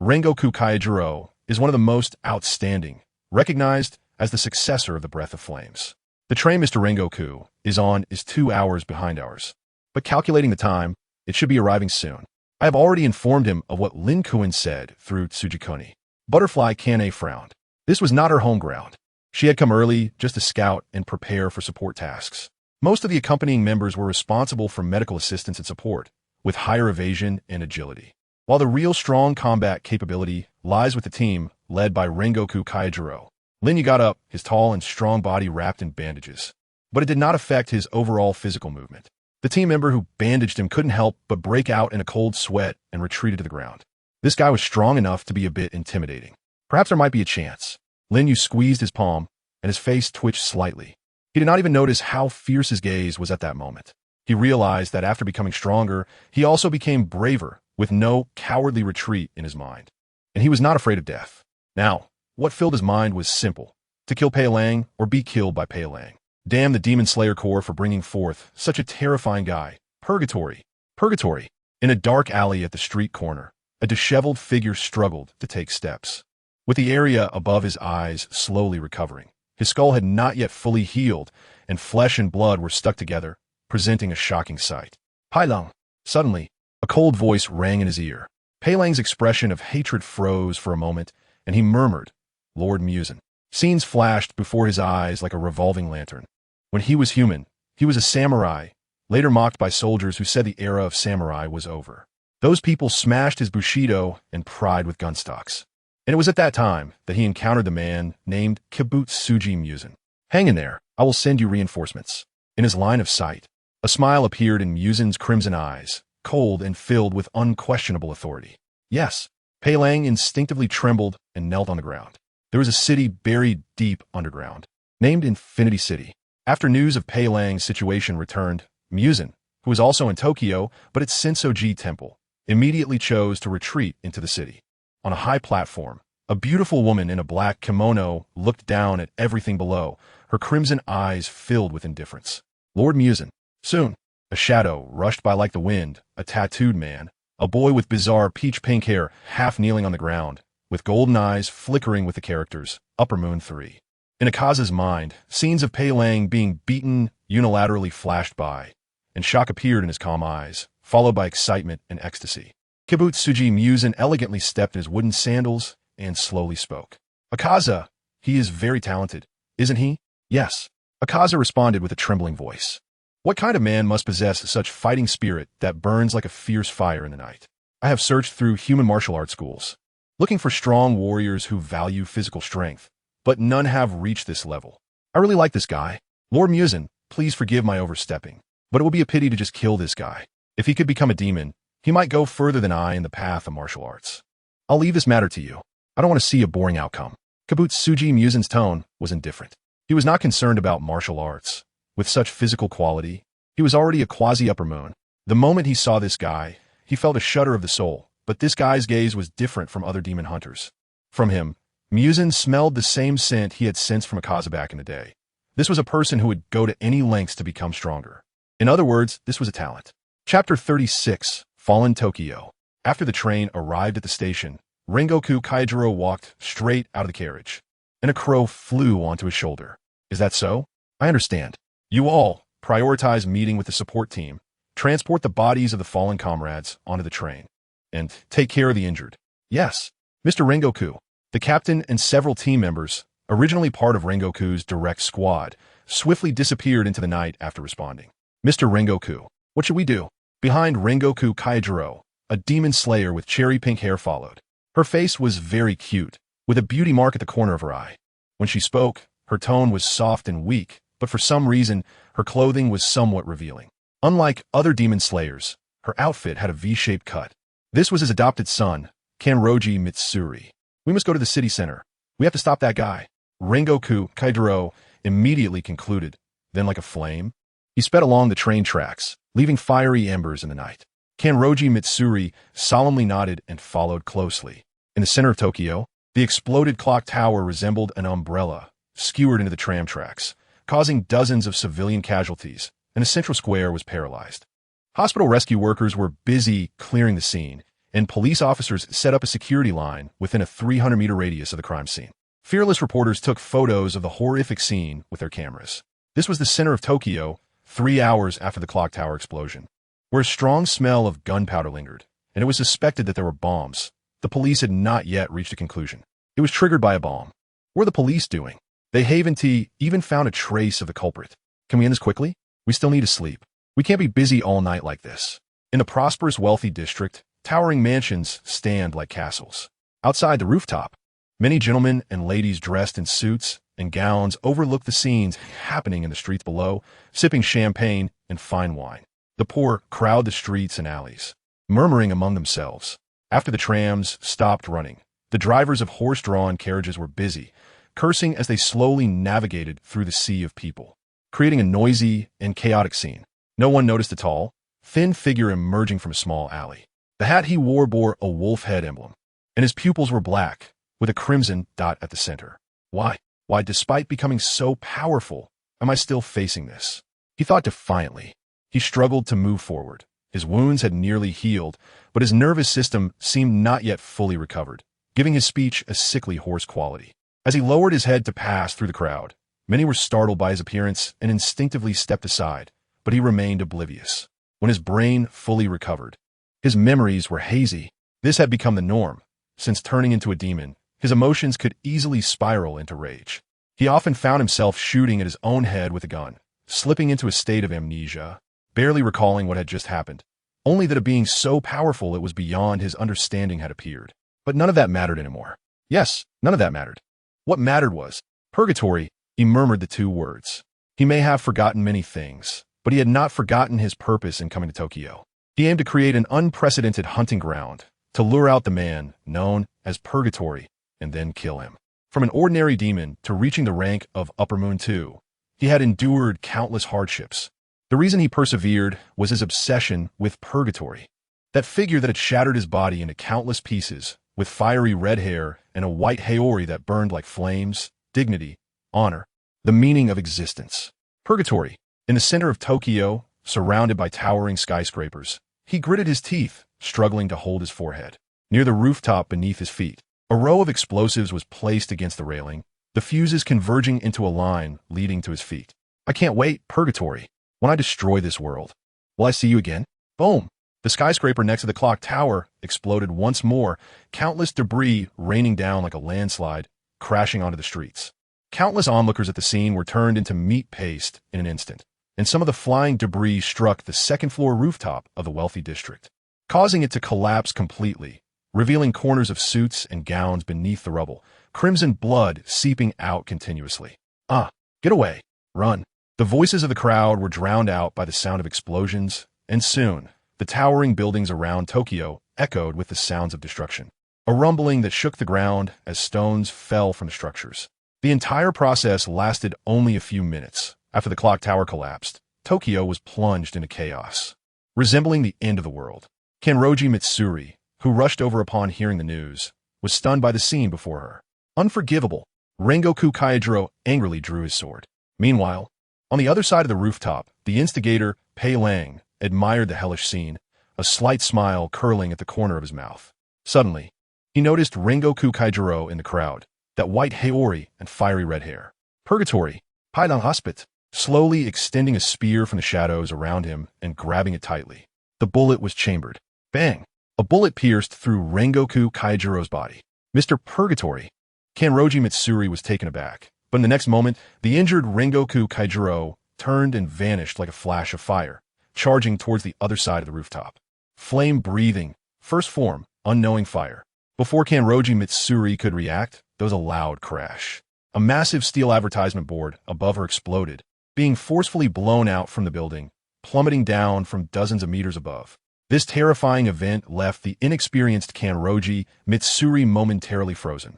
Rengoku Kaijiro is one of the most outstanding, recognized as the successor of the Breath of Flames. The train Mr. Rengoku is on is 2 hours behind ours, but calculating the time, it should be arriving soon. I have already informed him of what Lin Kuan said through Tsujikoni. Butterfly Kane frowned. This was not her home ground. She had come early just to scout and prepare for support tasks. Most of the accompanying members were responsible for medical assistance and support, with higher evasion and agility. while the real strong combat capability lies with the team led by Rengoku Kaijiro. Lin Yu got up, his tall and strong body wrapped in bandages. But it did not affect his overall physical movement. The team member who bandaged him couldn't help but break out in a cold sweat and retreated to the ground. This guy was strong enough to be a bit intimidating. Perhaps there might be a chance. Lin Yu squeezed his palm, and his face twitched slightly. He did not even notice how fierce his gaze was at that moment. He realized that after becoming stronger, he also became braver, with no cowardly retreat in his mind. And he was not afraid of death. Now, what filled his mind was simple: to kill Pei Lang or be killed by Pei Lang. Damn the Demon Slayer Corps for bringing forth such a terrifying guy. Purgatory. Purgatory. In a dark alley at the street corner, a disheveled figure struggled to take steps. With the area above his eyes slowly recovering, his skull had not yet fully healed, and flesh and blood were stuck together, presenting a shocking sight. Pei Lang. Suddenly, a cold voice rang in his ear. Pei Lang's expression of hatred froze for a moment, and he murmured, "Lord Musen." Scenes flashed before his eyes like a revolving lantern. When he was human, he was a samurai, later mocked by soldiers who said the era of samurai was over. Those people smashed his bushido and pried with gunstocks. And it was at that time that he encountered the man named Kibutsuji Musen. "Hang in there, I will send you reinforcements." In his line of sight, a smile appeared in Musen's crimson eyes, cold and filled with unquestionable authority. Yes, Pei Lang instinctively trembled and knelt on the ground. There was a city buried deep underground, named Infinity City. After news of Pei Lang's situation returned, Musen, who was also in Tokyo but at Sensoji Temple, immediately chose to retreat into the city. On a high platform, a beautiful woman in a black kimono looked down at everything below, her crimson eyes filled with indifference. Lord Musen. Soon, a shadow rushed by like the wind, a tattooed man, a boy with bizarre peach-pink hair half kneeling on the ground, with golden eyes flickering with the characters, Upper Moon 3. In Akaza's mind, scenes of Pei Lang being beaten unilaterally flashed by, and shock appeared in his calm eyes, followed by excitement and ecstasy. Kibutsuji Musen elegantly stepped in his wooden sandals and slowly spoke. "Akaza, he is very talented, isn't he?" "Yes." Akaza responded with a trembling voice. "What kind of man must possess such fighting spirit that burns like a fierce fire in the night? I have searched through human martial arts schools, looking for strong warriors who value physical strength, but none have reached this level. I really like this guy. Lord Musen, please forgive my overstepping, but it would be a pity to just kill this guy. If he could become a demon, he might go further than I in the path of martial arts. I'll leave this matter to you. I don't want to see a boring outcome." Kibutsuji Musen's tone was indifferent. He was not concerned about martial arts. With such physical quality, he was already a quasi-upper moon. The moment he saw this guy, he felt a shudder of the soul, but this guy's gaze was different from other demon hunters. From him, Musen smelled the same scent he had sensed from Akaza back in the day. This was a person who would go to any lengths to become stronger. In other words, this was a talent. Chapter 36, Fallen Tokyo. After the train arrived at the station, Rengoku Kaijiro walked straight out of the carriage, and a crow flew onto his shoulder. "Is that so? I understand. You all prioritize meeting with the support team, transport the bodies of the fallen comrades onto the train, and take care of the injured." "Yes, Mr. Rengoku." The captain and several team members, originally part of Rengoku's direct squad, swiftly disappeared into the night after responding. "Mr. Rengoku, what should we do?" Behind Rengoku Kaijiro, a demon slayer with cherry-pink hair followed. Her face was very cute, with a beauty mark at the corner of her eye. When she spoke, her tone was soft and weak, but for some reason, her clothing was somewhat revealing. Unlike other demon slayers, her outfit had a V-shaped cut. This was his adopted son, Kanroji Mitsuri. "We must go to the city center. We have to stop that guy." Rengoku Kaijiro immediately concluded. Then like a flame, he sped along the train tracks, leaving fiery embers in the night. Kanroji Mitsuri solemnly nodded and followed closely. In the center of Tokyo, the exploded clock tower resembled an umbrella, skewered into the tram tracks, causing dozens of civilian casualties, and the central square was paralyzed. Hospital rescue workers were busy clearing the scene, and police officers set up a security line within a 300-meter radius of the crime scene. Fearless reporters took photos of the horrific scene with their cameras. This was the center of Tokyo, 3 hours after the clock tower explosion, where a strong smell of gunpowder lingered, and it was suspected that there were bombs. The police had not yet reached a conclusion. It was triggered by a bomb. What are the police doing? They haven't even found a trace of the culprit. Can we end this quickly? We still need to sleep. We can't be busy all night like this. In the prosperous, wealthy district, Towering mansions stand like castles. Outside the rooftop, many gentlemen and ladies dressed in suits and gowns overlook the scenes happening in the streets below, sipping champagne and fine wine. The poor crowd the streets and alleys, murmuring among themselves. After the trams stopped running, the drivers of horse-drawn carriages were busy, cursing as they slowly navigated through the sea of people, creating a noisy and chaotic scene. No one noticed a tall, thin figure emerging from a small alley. The hat he wore bore a wolf head emblem, and his pupils were black, with a crimson dot at the center. Why, despite becoming so powerful, am I still facing this? He thought defiantly. He struggled to move forward. His wounds had nearly healed, but his nervous system seemed not yet fully recovered, giving his speech a sickly hoarse quality. As he lowered his head to pass through the crowd, many were startled by his appearance and instinctively stepped aside, but he remained oblivious. When his brain fully recovered, his memories were hazy. This had become the norm. Since turning into a demon, his emotions could easily spiral into rage. He often found himself shooting at his own head with a gun, slipping into a state of amnesia, barely recalling what had just happened, only that a being so powerful it was beyond his understanding had appeared. But none of that mattered anymore. Yes, none of that mattered. What mattered was purgatory. He murmured the two words. He may have forgotten many things, but he had not forgotten his purpose in coming to Tokyo. He aimed to create an unprecedented hunting ground, to lure out the man known as Purgatory, and then kill him. From an ordinary demon to reaching the rank of Upper Moon 2, he had endured countless hardships. The reason he persevered was his obsession with Purgatory, that figure that had shattered his body into countless pieces, with fiery red hair and a white haori that burned like flames, dignity, honor, the meaning of existence. Purgatory, in the center of Tokyo, surrounded by towering skyscrapers, he gritted his teeth, struggling to hold his forehead. Near the rooftop beneath his feet, a row of explosives was placed against the railing, the fuses converging into a line leading to his feet. I can't wait, Purgatory. When I destroy this world, will I see you again? Boom! The skyscraper next to the clock tower exploded once more, countless debris raining down like a landslide, crashing onto the streets. Countless onlookers at the scene were turned into meat paste in an instant, and some of the flying debris struck the second-floor rooftop of the wealthy district, causing it to collapse completely, revealing corners of suits and gowns beneath the rubble, crimson blood seeping out continuously. Get away! Run! The voices of the crowd were drowned out by the sound of explosions, and soon, the towering buildings around Tokyo echoed with the sounds of destruction, a rumbling that shook the ground as stones fell from the structures. The entire process lasted only a few minutes. After the clock tower collapsed, Tokyo was plunged into chaos, resembling the end of the world. Kanroji Mitsuri, who rushed over upon hearing the news, was stunned by the scene before her. Unforgivable, Rengoku Kaijiro angrily drew his sword. Meanwhile, on the other side of the rooftop, the instigator, Pei Lang, admired the hellish scene, a slight smile curling at the corner of his mouth. Suddenly, he noticed Rengoku Kaijiro in the crowd, that white haori and fiery red hair. Purgatory, Paidan Hospit, slowly extending a spear from the shadows around him and grabbing it tightly. The bullet was chambered. Bang! A bullet pierced through Rengoku Kaijiro's body. Mr. Purgatory. Kanroji Mitsuri was taken aback, but in the next moment, the injured Rengoku Kaijiro turned and vanished like a flash of fire, charging towards the other side of the rooftop. Flame-breathing, first form, unknowing fire. Before Kanroji Mitsuri could react, there was a loud crash. A massive steel advertisement board above her exploded, being forcefully blown out from the building, plummeting down from dozens of meters above. This terrifying event left the inexperienced Kanroji Mitsuri momentarily frozen,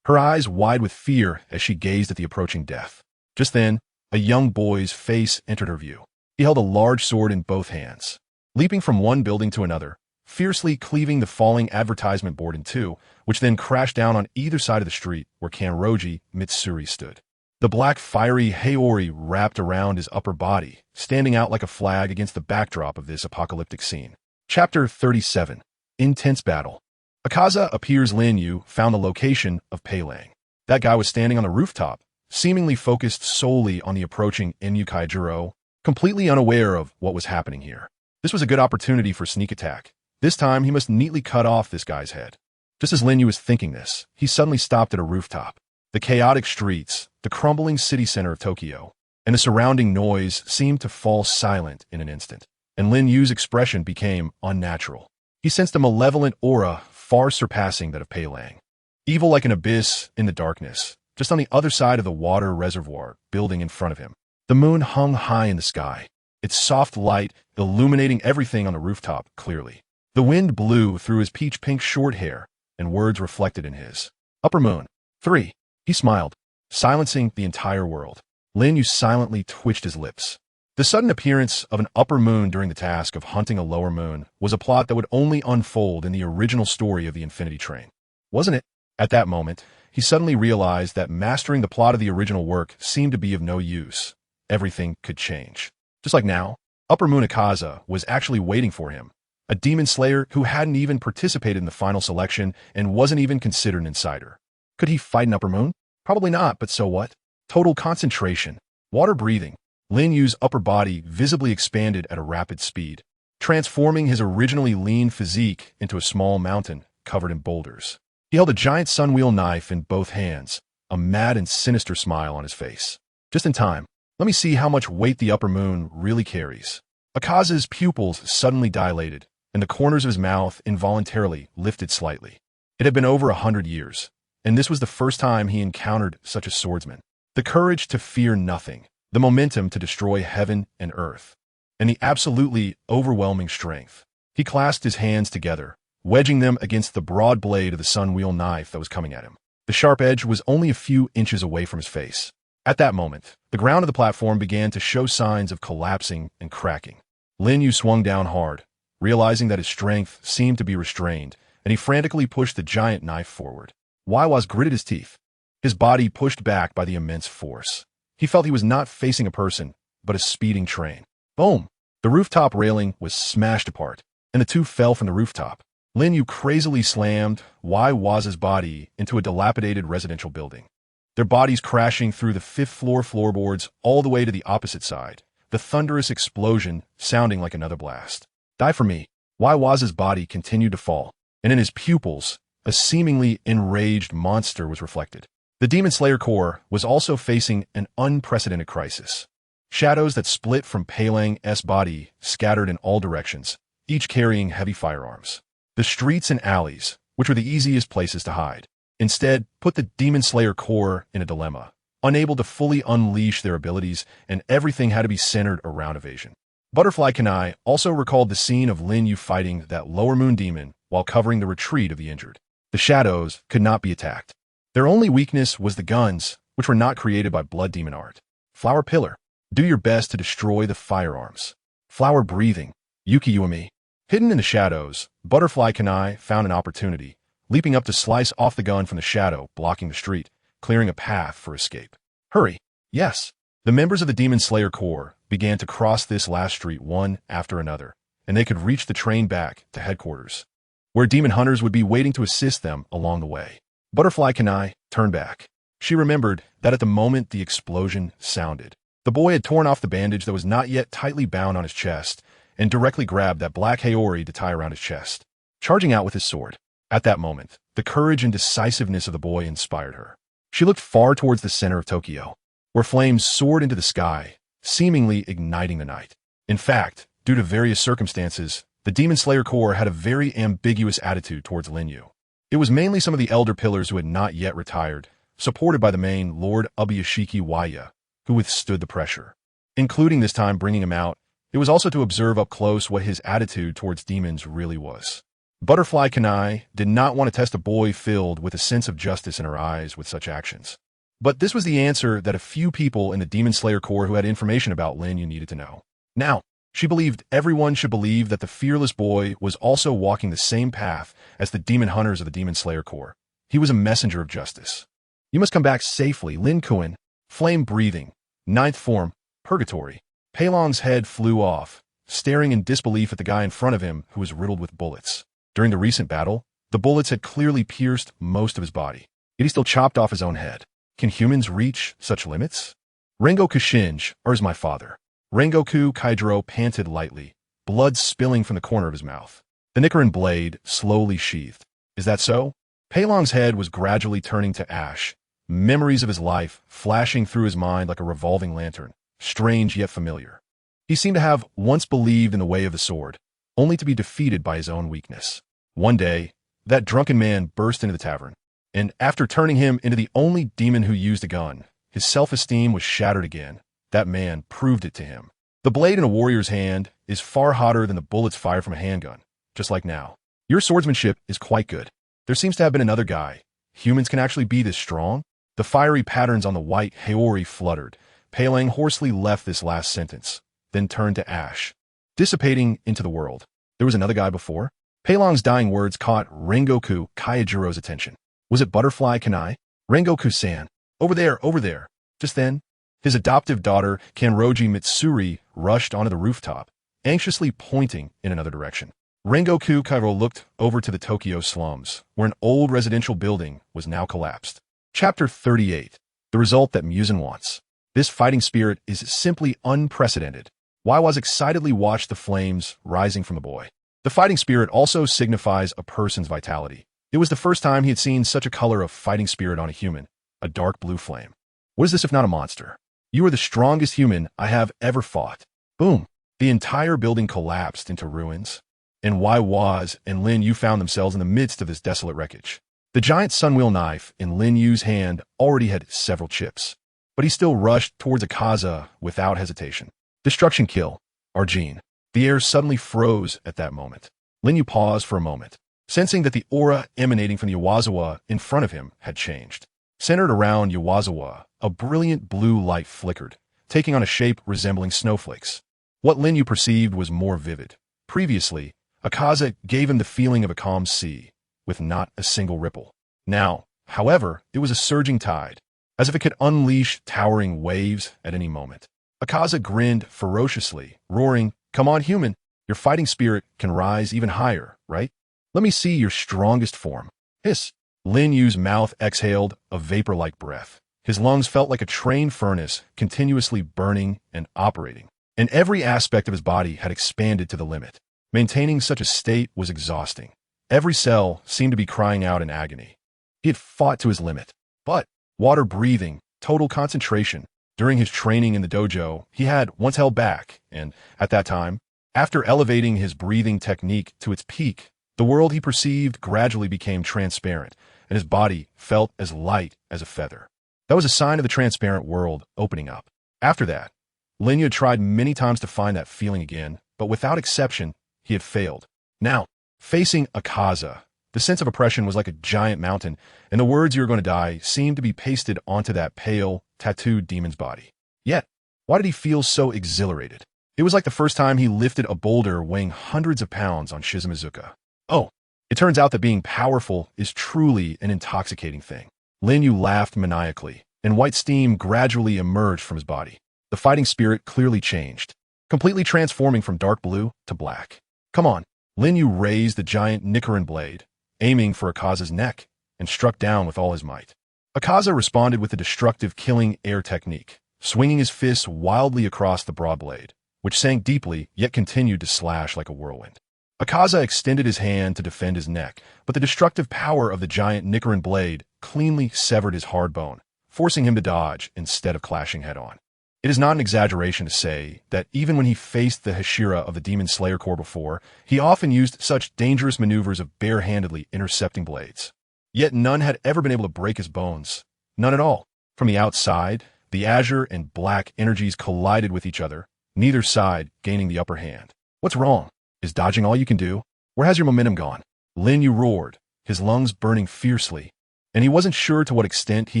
her eyes wide with fear as she gazed at the approaching death. Just then, a young boy's face entered her view. He held a large sword in both hands, leaping from one building to another, fiercely cleaving the falling advertisement board in two, which then crashed down on either side of the street where Kanroji Mitsuri stood. The black fiery haori wrapped around his upper body, standing out like a flag against the backdrop of this apocalyptic scene. Chapter 37. Intense Battle. Akaza appears Lin Yu found the location of Pei Lang. That guy was standing on the rooftop, seemingly focused solely on the approaching Enyu Kaijiro, completely unaware of what was happening here. This was a good opportunity for a sneak attack. This time, he must neatly cut off this guy's head. Just as Lin Yu was thinking this, he suddenly stopped at a rooftop. The chaotic streets, the crumbling city center of Tokyo, and the surrounding noise seemed to fall silent in an instant, and Lin Yu's expression became unnatural. He sensed a malevolent aura far surpassing that of Pei Lang. Evil like an abyss in the darkness, just on the other side of the water reservoir building in front of him. The moon hung high in the sky, its soft light illuminating everything on the rooftop clearly. The wind blew through his peach-pink short hair, and words reflected in his. Upper moon. 3. He smiled, silencing the entire world. Lin Yu silently twitched his lips. The sudden appearance of an upper moon during the task of hunting a lower moon was a plot that would only unfold in the original story of the Infinity Train. Wasn't it? At that moment, he suddenly realized that mastering the plot of the original work seemed to be of no use. Everything could change. Just like now, Upper Moon Akaza was actually waiting for him, a demon slayer who hadn't even participated in the final selection and wasn't even considered an insider. Could he fight an Upper Moon? Probably not, but so what? Total concentration, water breathing. Lin Yu's upper body visibly expanded at a rapid speed, transforming his originally lean physique into a small mountain covered in boulders. He held a giant sunwheel knife in both hands, a mad and sinister smile on his face. Just in time. Let me see how much weight the upper moon really carries. Akaza's pupils suddenly dilated, and the corners of his mouth involuntarily lifted slightly. It had been over 100 years, and this was the first time he encountered such a swordsman. The courage to fear nothing, the momentum to destroy heaven and earth, and the absolutely overwhelming strength. He clasped his hands together, wedging them against the broad blade of the sunwheel knife that was coming at him. The sharp edge was only a few inches away from his face. At that moment, the ground of the platform began to show signs of collapsing and cracking. Lin Yu swung down hard, realizing that his strength seemed to be restrained, and he frantically pushed the giant knife forward. Waiwas gritted his teeth, his body pushed back by the immense force. He felt he was not facing a person, but a speeding train. Boom! The rooftop railing was smashed apart, and the two fell from the rooftop. Lin Yu crazily slammed Waiwas's body into a dilapidated residential building, their bodies crashing through the fifth-floor floorboards all the way to the opposite side, the thunderous explosion sounding like another blast. Die for me. Waiwas's body continued to fall, and in his pupils, a seemingly enraged monster was reflected. The Demon Slayer Corps was also facing an unprecedented crisis. Shadows that split from Pei Lang's body scattered in all directions, each carrying heavy firearms. The streets and alleys, which were the easiest places to hide, instead put the Demon Slayer Corps in a dilemma, unable to fully unleash their abilities, and everything had to be centered around evasion. Butterfly Kanai also recalled the scene of Lin Yu fighting that lower moon demon while covering the retreat of the injured. The shadows could not be attacked. Their only weakness was the guns, which were not created by blood demon art. Flower Pillar. Do your best to destroy the firearms. Flower Breathing. Yuki Uemi. Hidden in the shadows, Butterfly Kanai found an opportunity, leaping up to slice off the gun from the shadow, blocking the street, clearing a path for escape. Hurry. Yes. The members of the Demon Slayer Corps began to cross this last street one after another, and they could reach the train back to headquarters, where demon hunters would be waiting to assist them along the way. Butterfly Kanai turned back. She remembered that at the moment the explosion sounded, the boy had torn off the bandage that was not yet tightly bound on his chest and directly grabbed that black haori to tie around his chest, charging out with his sword. At that moment, the courage and decisiveness of the boy inspired her. She looked far towards the center of Tokyo, where flames soared into the sky, seemingly igniting the night. In fact, due to various circumstances, the Demon Slayer Corps had a very ambiguous attitude towards Lin Yu. It was mainly some of the elder pillars who had not yet retired, supported by the main Lord Ubuyashiki Waya, who withstood the pressure. Including this time bringing him out, it was also to observe up close what his attitude towards demons really was. Butterfly Kanai did not want to test a boy filled with a sense of justice in her eyes with such actions. But this was the answer that a few people in the Demon Slayer Corps who had information about Lin Yu needed to know. Now, she believed everyone should believe that the fearless boy was also walking the same path as the demon hunters of the Demon Slayer Corps. He was a messenger of justice. You must come back safely, Lin Kuan. Flame Breathing. Ninth form, Purgatory. Pei Lang's head flew off, staring in disbelief at the guy in front of him who was riddled with bullets. During the recent battle, the bullets had clearly pierced most of his body, yet he still chopped off his own head. Can humans reach such limits? Rengoku Shinji, or is my father? Rengoku Kaidro panted lightly, blood spilling from the corner of his mouth. The Nichirin Blade slowly sheathed. Is that so? Pei Lang's head was gradually turning to ash, memories of his life flashing through his mind like a revolving lantern, strange yet familiar. He seemed to have once believed in the way of the sword, only to be defeated by his own weakness. One day, that drunken man burst into the tavern, and after turning him into the only demon who used a gun, his self-esteem was shattered again. That man proved it to him. The blade in a warrior's hand is far hotter than the bullets fired from a handgun, just like now. Your swordsmanship is quite good. There seems to have been another guy. Humans can actually be this strong? The fiery patterns on the white Haori fluttered. Palang hoarsely left this last sentence, then turned to ash, dissipating into the world. There was another guy before? Palang's dying words caught Rengoku Kaijuro's attention. Was it Butterfly Kanai? Rengoku-san. Over there. Just then, his adoptive daughter, Kanroji Mitsuri, rushed onto the rooftop, anxiously pointing in another direction. Rengoku Kairo looked over to the Tokyo slums, where an old residential building was now collapsed. Chapter 38. The result that Musen wants. This fighting spirit is simply unprecedented. Waiwas excitedly watched the flames rising from the boy. The fighting spirit also signifies a person's vitality. It was the first time he had seen such a color of fighting spirit on a human, a dark blue flame. What is this if not a monster? You are the strongest human I have ever fought. Boom! The entire building collapsed into ruins, and Waiwas and Lin Yu found themselves in the midst of this desolate wreckage. The giant sunwheel knife in Lin Yu's hand already had several chips, but he still rushed towards Akaza without hesitation. Destruction kill, Arjin. The air suddenly froze at that moment. Lin Yu paused for a moment, sensing that the aura emanating from the Yawazawa in front of him had changed. Centered around Yawazawa, a brilliant blue light flickered, taking on a shape resembling snowflakes. What Lin Yu perceived was more vivid. Previously, Akaza gave him the feeling of a calm sea, with not a single ripple. Now, however, it was a surging tide, as if it could unleash towering waves at any moment. Akaza grinned ferociously, roaring, "Come on, human! Your fighting spirit can rise even higher, right? Let me see your strongest form." Hiss! Lin Yu's mouth exhaled a vapor-like breath. His lungs felt like a trained furnace, continuously burning and operating, and every aspect of his body had expanded to the limit. Maintaining such a state was exhausting. Every cell seemed to be crying out in agony. He had fought to his limit, but water breathing, total concentration. During his training in the dojo, he had once held back, and at that time, after elevating his breathing technique to its peak, the world he perceived gradually became transparent, and his body felt as light as a feather. That was a sign of the transparent world opening up. After that, Lin Yu had tried many times to find that feeling again, but without exception, he had failed. Now, facing Akaza, the sense of oppression was like a giant mountain, and the words "you're going to die" seemed to be pasted onto that pale, tattooed demon's body. Yet, why did he feel so exhilarated? It was like the first time he lifted a boulder weighing hundreds of pounds on Shizumizuka. Oh, it turns out that being powerful is truly an intoxicating thing. Lin Yu laughed maniacally, and white steam gradually emerged from his body. The fighting spirit clearly changed, completely transforming from dark blue to black. Come on. Lin Yu raised the giant Nichirin Blade, aiming for Akaza's neck, and struck down with all his might. Akaza responded with a destructive killing air technique, swinging his fists wildly across the broad blade, which sank deeply yet continued to slash like a whirlwind. Akaza extended his hand to defend his neck, but the destructive power of the giant Nichirin Blade cleanly severed his hard bone, forcing him to dodge instead of clashing head-on. It is not an exaggeration to say that even when he faced the Hashira of the Demon Slayer Corps before, he often used such dangerous maneuvers of bare-handedly intercepting blades. Yet none had ever been able to break his bones. None at all. From the outside, the azure and black energies collided with each other, neither side gaining the upper hand. What's wrong? Is dodging all you can do? Where has your momentum gone? Lin Yu roared, his lungs burning fiercely, and he wasn't sure to what extent he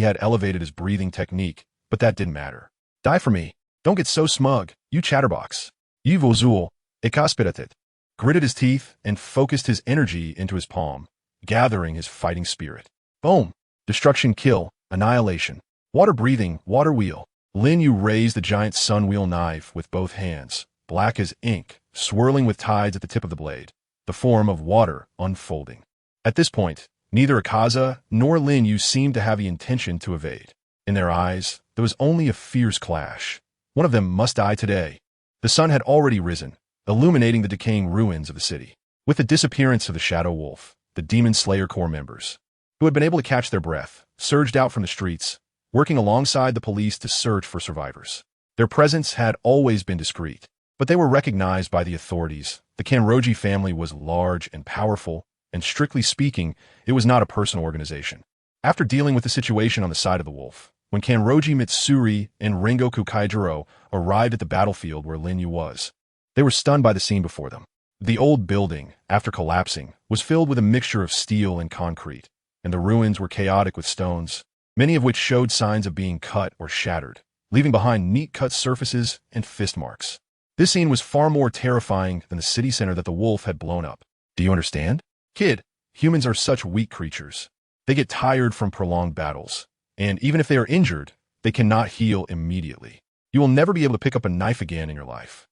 had elevated his breathing technique, but that didn't matter. Die for me. Don't get so smug, you chatterbox. Yvozul, ekaspiratit, gritted his teeth and focused his energy into his palm, gathering his fighting spirit. Boom! Destruction kill, annihilation. Water breathing, water wheel. Lin Yu raised the giant sunwheel knife with both hands, black as ink, swirling with tides at the tip of the blade, the form of water unfolding. At this point, neither Akaza nor Lin Yu seemed to have the intention to evade. In their eyes, there was only a fierce clash. One of them must die today. The sun had already risen, illuminating the decaying ruins of the city. With the disappearance of the Shadow Wolf, the Demon Slayer Corps members, who had been able to catch their breath, surged out from the streets, working alongside the police to search for survivors. Their presence had always been discreet, but they were recognized by the authorities, The Kanroji family was large and powerful, and strictly speaking, it was not a personal organization. After dealing with the situation on the side of the wolf, when Kanroji Mitsuri and Rengoku Kaijiro arrived at the battlefield where Lin Yu was, they were stunned by the scene before them. The old building, after collapsing, was filled with a mixture of steel and concrete, and the ruins were chaotic with stones, many of which showed signs of being cut or shattered, leaving behind neat cut surfaces and fist marks. This scene was far more terrifying than the city center that the wolf had blown up. Do you understand? Kid, humans are such weak creatures. They get tired from prolonged battles, and even if they are injured, they cannot heal immediately. You will never be able to pick up a knife again in your life.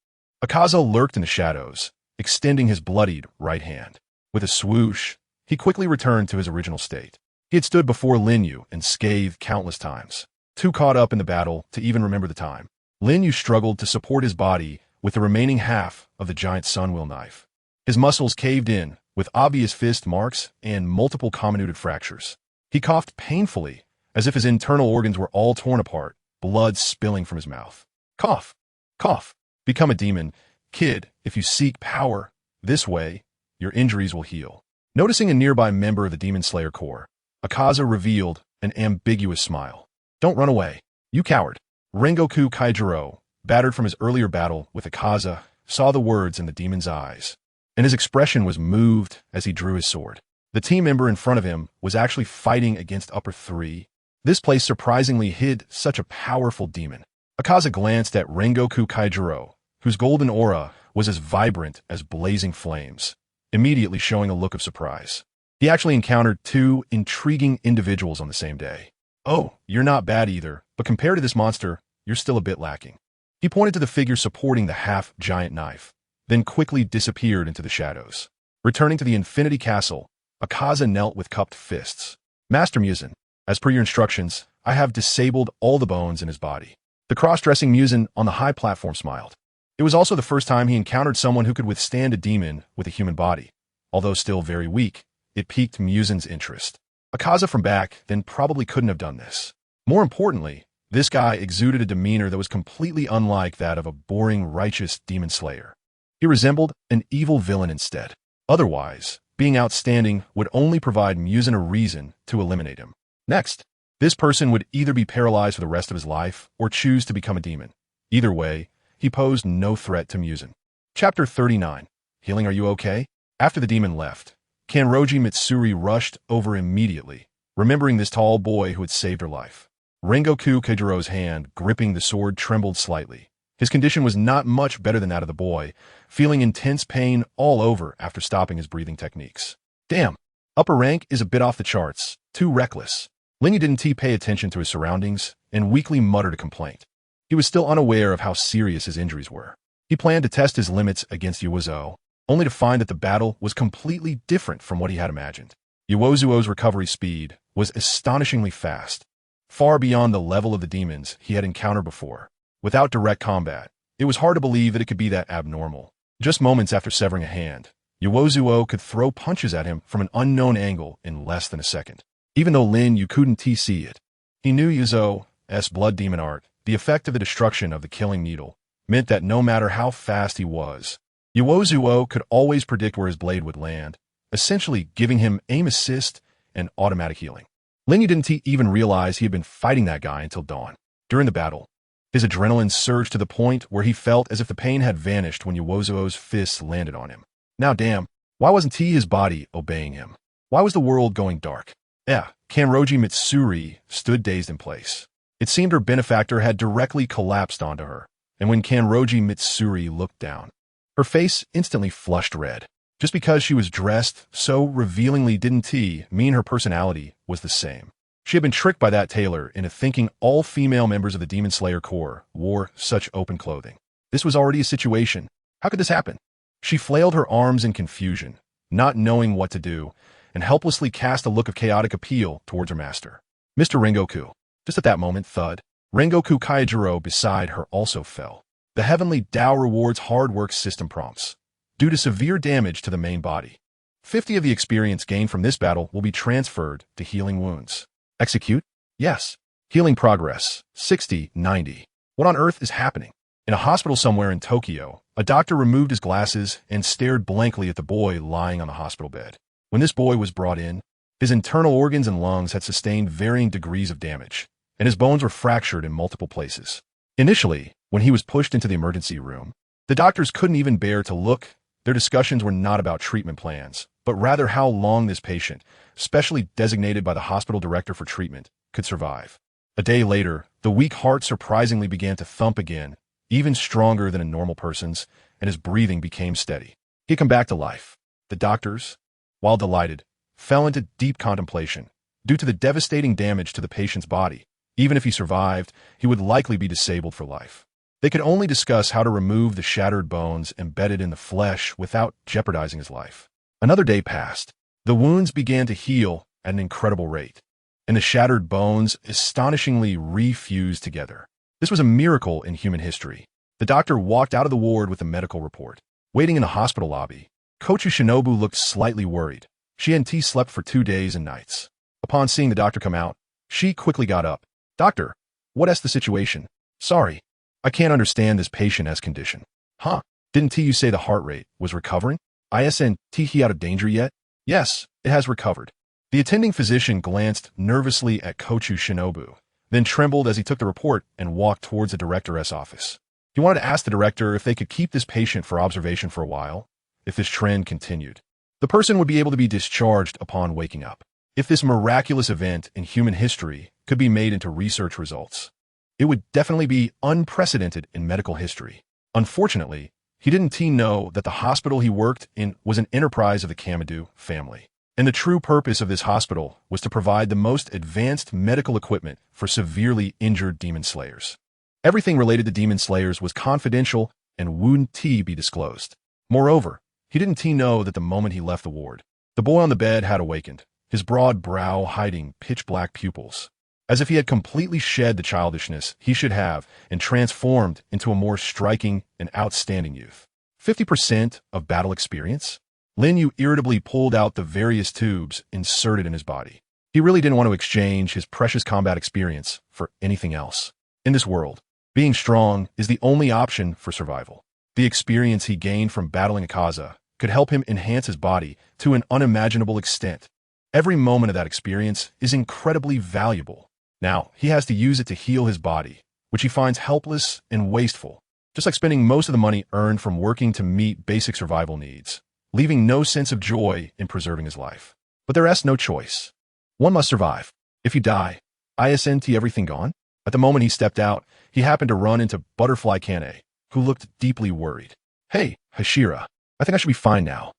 Akaza lurked in the shadows, extending his bloodied right hand. With a swoosh, he quickly returned to his original state. He had stood before Lin Yu and scathed countless times, too caught up in the battle to even remember the time. Lin Yu struggled to support his body with the remaining half of the giant sunwheel knife. His muscles caved in, with obvious fist marks and multiple comminuted fractures. He coughed painfully, as if his internal organs were all torn apart, blood spilling from his mouth. Cough! Cough! Become a demon. Kid, if you seek power, this way, your injuries will heal. Noticing a nearby member of the Demon Slayer Corps, Akaza revealed an ambiguous smile. Don't run away, you coward. Rengoku Kaijiro, battered from his earlier battle with Akaza, saw the words in the demon's eyes, and his expression was moved as he drew his sword. The team member in front of him was actually fighting against Upper 3. This place surprisingly hid such a powerful demon. Akaza glanced at Rengoku Kaijiro, whose golden aura was as vibrant as blazing flames, immediately showing a look of surprise. He actually encountered two intriguing individuals on the same day. Oh, you're not bad either, but compared to this monster, you're still a bit lacking. He pointed to the figure supporting the half-giant knife, then quickly disappeared into the shadows. Returning to the Infinity Castle, Akaza knelt with cupped fists. Master Musen, as per your instructions, I have disabled all the bones in his body. The cross-dressing Musen on the high platform smiled. It was also the first time he encountered someone who could withstand a demon with a human body. Although still very weak, it piqued Musen's interest. Akaza from back then probably couldn't have done this. More importantly, this guy exuded a demeanor that was completely unlike that of a boring, righteous demon slayer. He resembled an evil villain instead. Otherwise, being outstanding would only provide Musen a reason to eliminate him. Next, this person would either be paralyzed for the rest of his life or choose to become a demon. Either way, he posed no threat to Musen. Chapter 39. Healing, are you okay? After the demon left, Kanroji Mitsuri rushed over immediately, remembering this tall boy who had saved her life. Rengoku Keijiro's hand, gripping the sword, trembled slightly. His condition was not much better than that of the boy, feeling intense pain all over after stopping his breathing techniques. Damn, upper rank is a bit off the charts, too reckless. Lin Yu didn't pay attention to his surroundings and weakly muttered a complaint. He was still unaware of how serious his injuries were. He planned to test his limits against Yuozuo, only to find that the battle was completely different from what he had imagined. Yuozuo's recovery speed was astonishingly fast, far beyond the level of the demons he had encountered before. Without direct combat, it was hard to believe that it could be that abnormal. Just moments after severing a hand, Yuozuo could throw punches at him from an unknown angle in less than a second. Even though Lin Yu couldn't see it, he knew Yuozuo's blood demon art. The effect of the destruction of the killing needle meant that no matter how fast he was, Yuozuo could always predict where his blade would land, essentially giving him aim assist and automatic healing. Lin Yu didn't even realize he had been fighting that guy until dawn. During the battle, his adrenaline surged to the point where he felt as if the pain had vanished when Yuozuo's fists landed on him. Now damn, why wasn't his body obeying him? Why was the world going dark? Kanroji Mitsuri stood dazed in place. It seemed her benefactor had directly collapsed onto her, and when Kanroji Mitsuri looked down, her face instantly flushed red. Just because she was dressed so revealingly didn't mean her personality was the same. She had been tricked by that tailor into thinking all female members of the Demon Slayer Corps wore such open clothing. This was already a situation. How could this happen? She flailed her arms in confusion, not knowing what to do, and helplessly cast a look of chaotic appeal towards her master. Mr. Rengoku. Just at that moment, thud, Rengoku Kaijiro beside her also fell. The heavenly Tao rewards hard work system prompts. Due to severe damage to the main body, 50 of the experience gained from this battle will be transferred to healing wounds. Execute? Yes. Healing progress, 60, 90. What on earth is happening? In a hospital somewhere in Tokyo, a doctor removed his glasses and stared blankly at the boy lying on the hospital bed. When this boy was brought in, his internal organs and lungs had sustained varying degrees of damage, and his bones were fractured in multiple places. Initially, when he was pushed into the emergency room, the doctors couldn't even bear to look. Their discussions were not about treatment plans, but rather how long this patient, specially designated by the hospital director for treatment, could survive. A day later, the weak heart surprisingly began to thump again, even stronger than a normal person's, and his breathing became steady. He had come back to life. The doctors, while delighted, fell into deep contemplation. Due to the devastating damage to the patient's body, even if he survived, he would likely be disabled for life. They could only discuss how to remove the shattered bones embedded in the flesh without jeopardizing his life. Another day passed. The wounds began to heal at an incredible rate, and the shattered bones astonishingly refused together. This was a miracle in human history. The doctor walked out of the ward with a medical report. Waiting in the hospital lobby, Kochu Shinobu looked slightly worried. She hadn't slept for 2 days and nights. Upon seeing the doctor come out, she quickly got up. "Doctor, what's the situation? Sorry, I can't understand this patient's condition." "Huh? Didn't you say the heart rate was recovering? Isn't he out of danger yet?" "Yes, it has recovered." The attending physician glanced nervously at Kochu Shinobu, then trembled as he took the report and walked towards the director's office. He wanted to ask the director if they could keep this patient for observation for a while. If this trend continued, the person would be able to be discharged upon waking up. If this miraculous event in human history could be made into research results, it would definitely be unprecedented in medical history. Unfortunately, he didn't know that the hospital he worked in was an enterprise of the Kamadu family, and the true purpose of this hospital was to provide the most advanced medical equipment for severely injured demon slayers. Everything related to demon slayers was confidential and wouldn't be disclosed. Moreover, he didn't know that the moment he left the ward, the boy on the bed had awakened, his broad brow hiding pitch-black pupils, as if he had completely shed the childishness he should have and transformed into a more striking and outstanding youth. 50% of battle experience? Lin Yu irritably pulled out the various tubes inserted in his body. He really didn't want to exchange his precious combat experience for anything else. In this world, being strong is the only option for survival. The experience he gained from battling Akaza could help him enhance his body to an unimaginable extent. Every moment of that experience is incredibly valuable. Now, he has to use it to heal his body, which he finds helpless and wasteful, just like spending most of the money earned from working to meet basic survival needs, leaving no sense of joy in preserving his life. But there is no choice. One must survive. If you die, isn't everything gone? At the moment he stepped out, he happened to run into Butterfly Kane, who looked deeply worried. "Hey, Hashira, I think I should be fine now."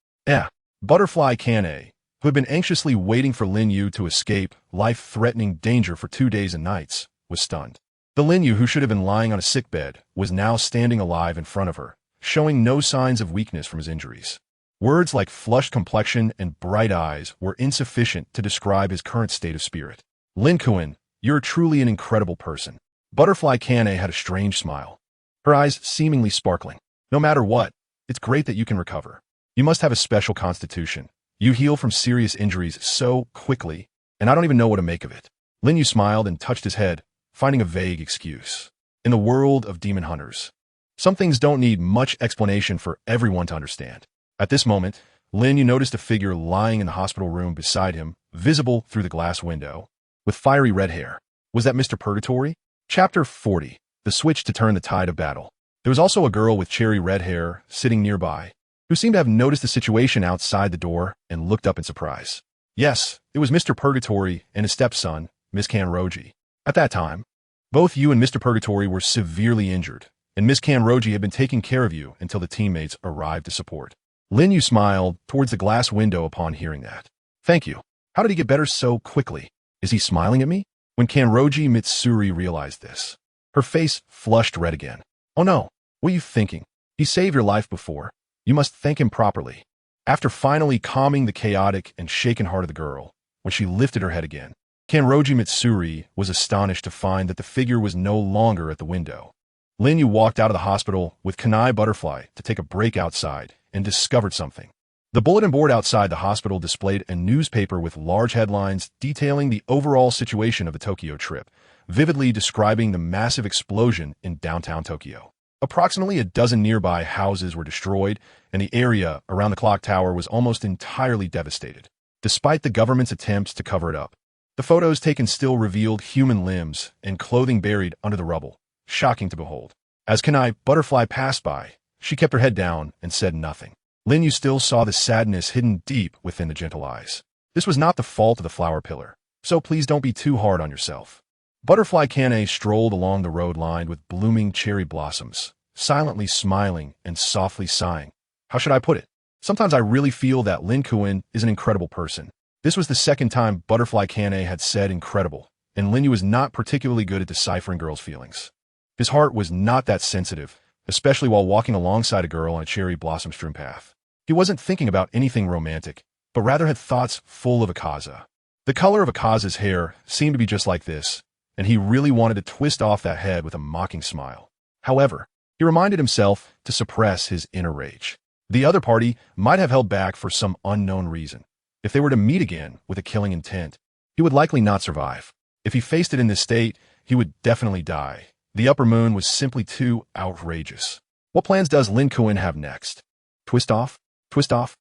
Butterfly Kane, who had been anxiously waiting for Lin Yu to escape life-threatening danger for 2 days and nights, was stunned. The Lin Yu who should have been lying on a sickbed was now standing alive in front of her, showing no signs of weakness from his injuries. Words like flushed complexion and bright eyes were insufficient to describe his current state of spirit. "Lin Kuan, you're truly an incredible person." Butterfly Kane had a strange smile, her eyes seemingly sparkling. "No matter what, it's great that you can recover. You must have a special constitution. You heal from serious injuries so quickly, and I don't even know what to make of it." Lin Yu smiled and touched his head, finding a vague excuse. In the world of demon hunters, some things don't need much explanation for everyone to understand. At this moment, Lin Yu noticed a figure lying in the hospital room beside him, visible through the glass window, with fiery red hair. Was that Mr. Purgatory? Chapter 40. The Switch to Turn the Tide of Battle. There was also a girl with cherry red hair sitting nearby, who seemed to have noticed the situation outside the door and looked up in surprise. Yes, it was Mr. Purgatory and his stepson, Miss Kanroji. At that time, both you and Mr. Purgatory were severely injured, and Miss Kanroji had been taking care of you until the teammates arrived to support. Lin Yu smiled towards the glass window upon hearing that. "Thank you. How did he get better so quickly? Is he smiling at me?" When Kanroji Mitsuri realized this, her face flushed red again. "Oh no, what are you thinking? He saved your life before. You must thank him properly." After finally calming the chaotic and shaken heart of the girl, when she lifted her head again, Kanroji Mitsuri was astonished to find that the figure was no longer at the window. Lin Yu walked out of the hospital with Kanai Butterfly to take a break outside and discovered something. The bulletin board outside the hospital displayed a newspaper with large headlines detailing the overall situation of the Tokyo trip, vividly describing the massive explosion in downtown Tokyo. Approximately a dozen nearby houses were destroyed, and the area around the clock tower was almost entirely devastated. Despite the government's attempts to cover it up, the photos taken still revealed human limbs and clothing buried under the rubble, shocking to behold. As Kanai Butterfly passed by, she kept her head down and said nothing. Lin Yu still saw the sadness hidden deep within the gentle eyes. This was not the fault of the flower pillar, so please don't be too hard on yourself. Butterfly Kanai strolled along the road lined with blooming cherry blossoms, silently smiling and softly sighing. How should I put it? Sometimes I really feel that Lin Kuan is an incredible person. This was the second time Butterfly Kanai had said incredible, and Lin Yu was not particularly good at deciphering girls' feelings. His heart was not that sensitive, especially while walking alongside a girl on a cherry blossom-strewn path. He wasn't thinking about anything romantic, but rather had thoughts full of Akaza. The color of Akaza's hair seemed to be just like this, and he really wanted to twist off that head with a mocking smile. However, he reminded himself to suppress his inner rage. The other party might have held back for some unknown reason. If they were to meet again with a killing intent, he would likely not survive. If he faced it in this state, he would definitely die. The upper moon was simply too outrageous. What plans does Lin Kuan have next? Twist off? Twist off?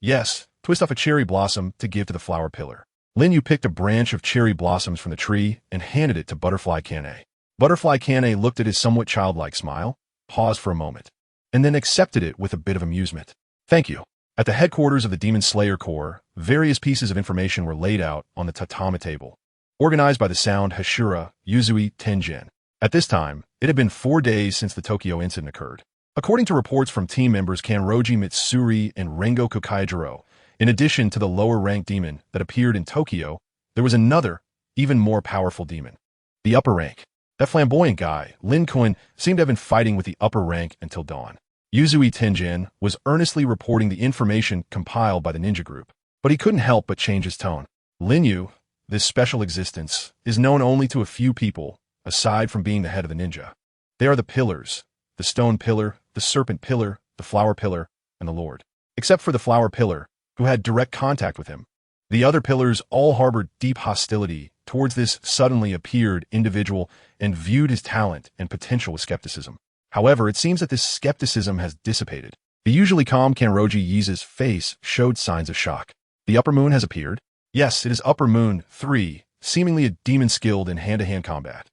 Yes, twist off a cherry blossom to give to the flower pillar. Lin Yu picked a branch of cherry blossoms from the tree and handed it to Butterfly Kanai. Butterfly Kanai looked at his somewhat childlike smile, paused for a moment, and then accepted it with a bit of amusement. Thank you. At the headquarters of the Demon Slayer Corps, various pieces of information were laid out on the tatami table, organized by the sound Hashira Yuzui Tenjin. At this time, it had been 4 days since the Tokyo incident occurred. According to reports from team members Kanroji Mitsuri and Rengo Kokajiro, in addition to the lower-ranked demon that appeared in Tokyo, there was another, even more powerful demon. The upper rank. That flamboyant guy, Lin Kuan, seemed to have been fighting with the upper rank until dawn. Yuzui Tenjin was earnestly reporting the information compiled by the ninja group, but he couldn't help but change his tone. Lin Yu, this special existence, is known only to a few people, aside from being the head of the ninja. They are the pillars, the stone pillar, the serpent pillar, the flower pillar, and the lord. Except for the flower pillar, who had direct contact with him. The other pillars all harbored deep hostility towards this suddenly appeared individual and viewed his talent and potential with skepticism. However, it seems that this skepticism has dissipated. The usually calm Kanroji Yiza's face showed signs of shock. The upper moon has appeared? Yes, it is Upper Moon 3, seemingly a demon skilled in hand-to-hand combat.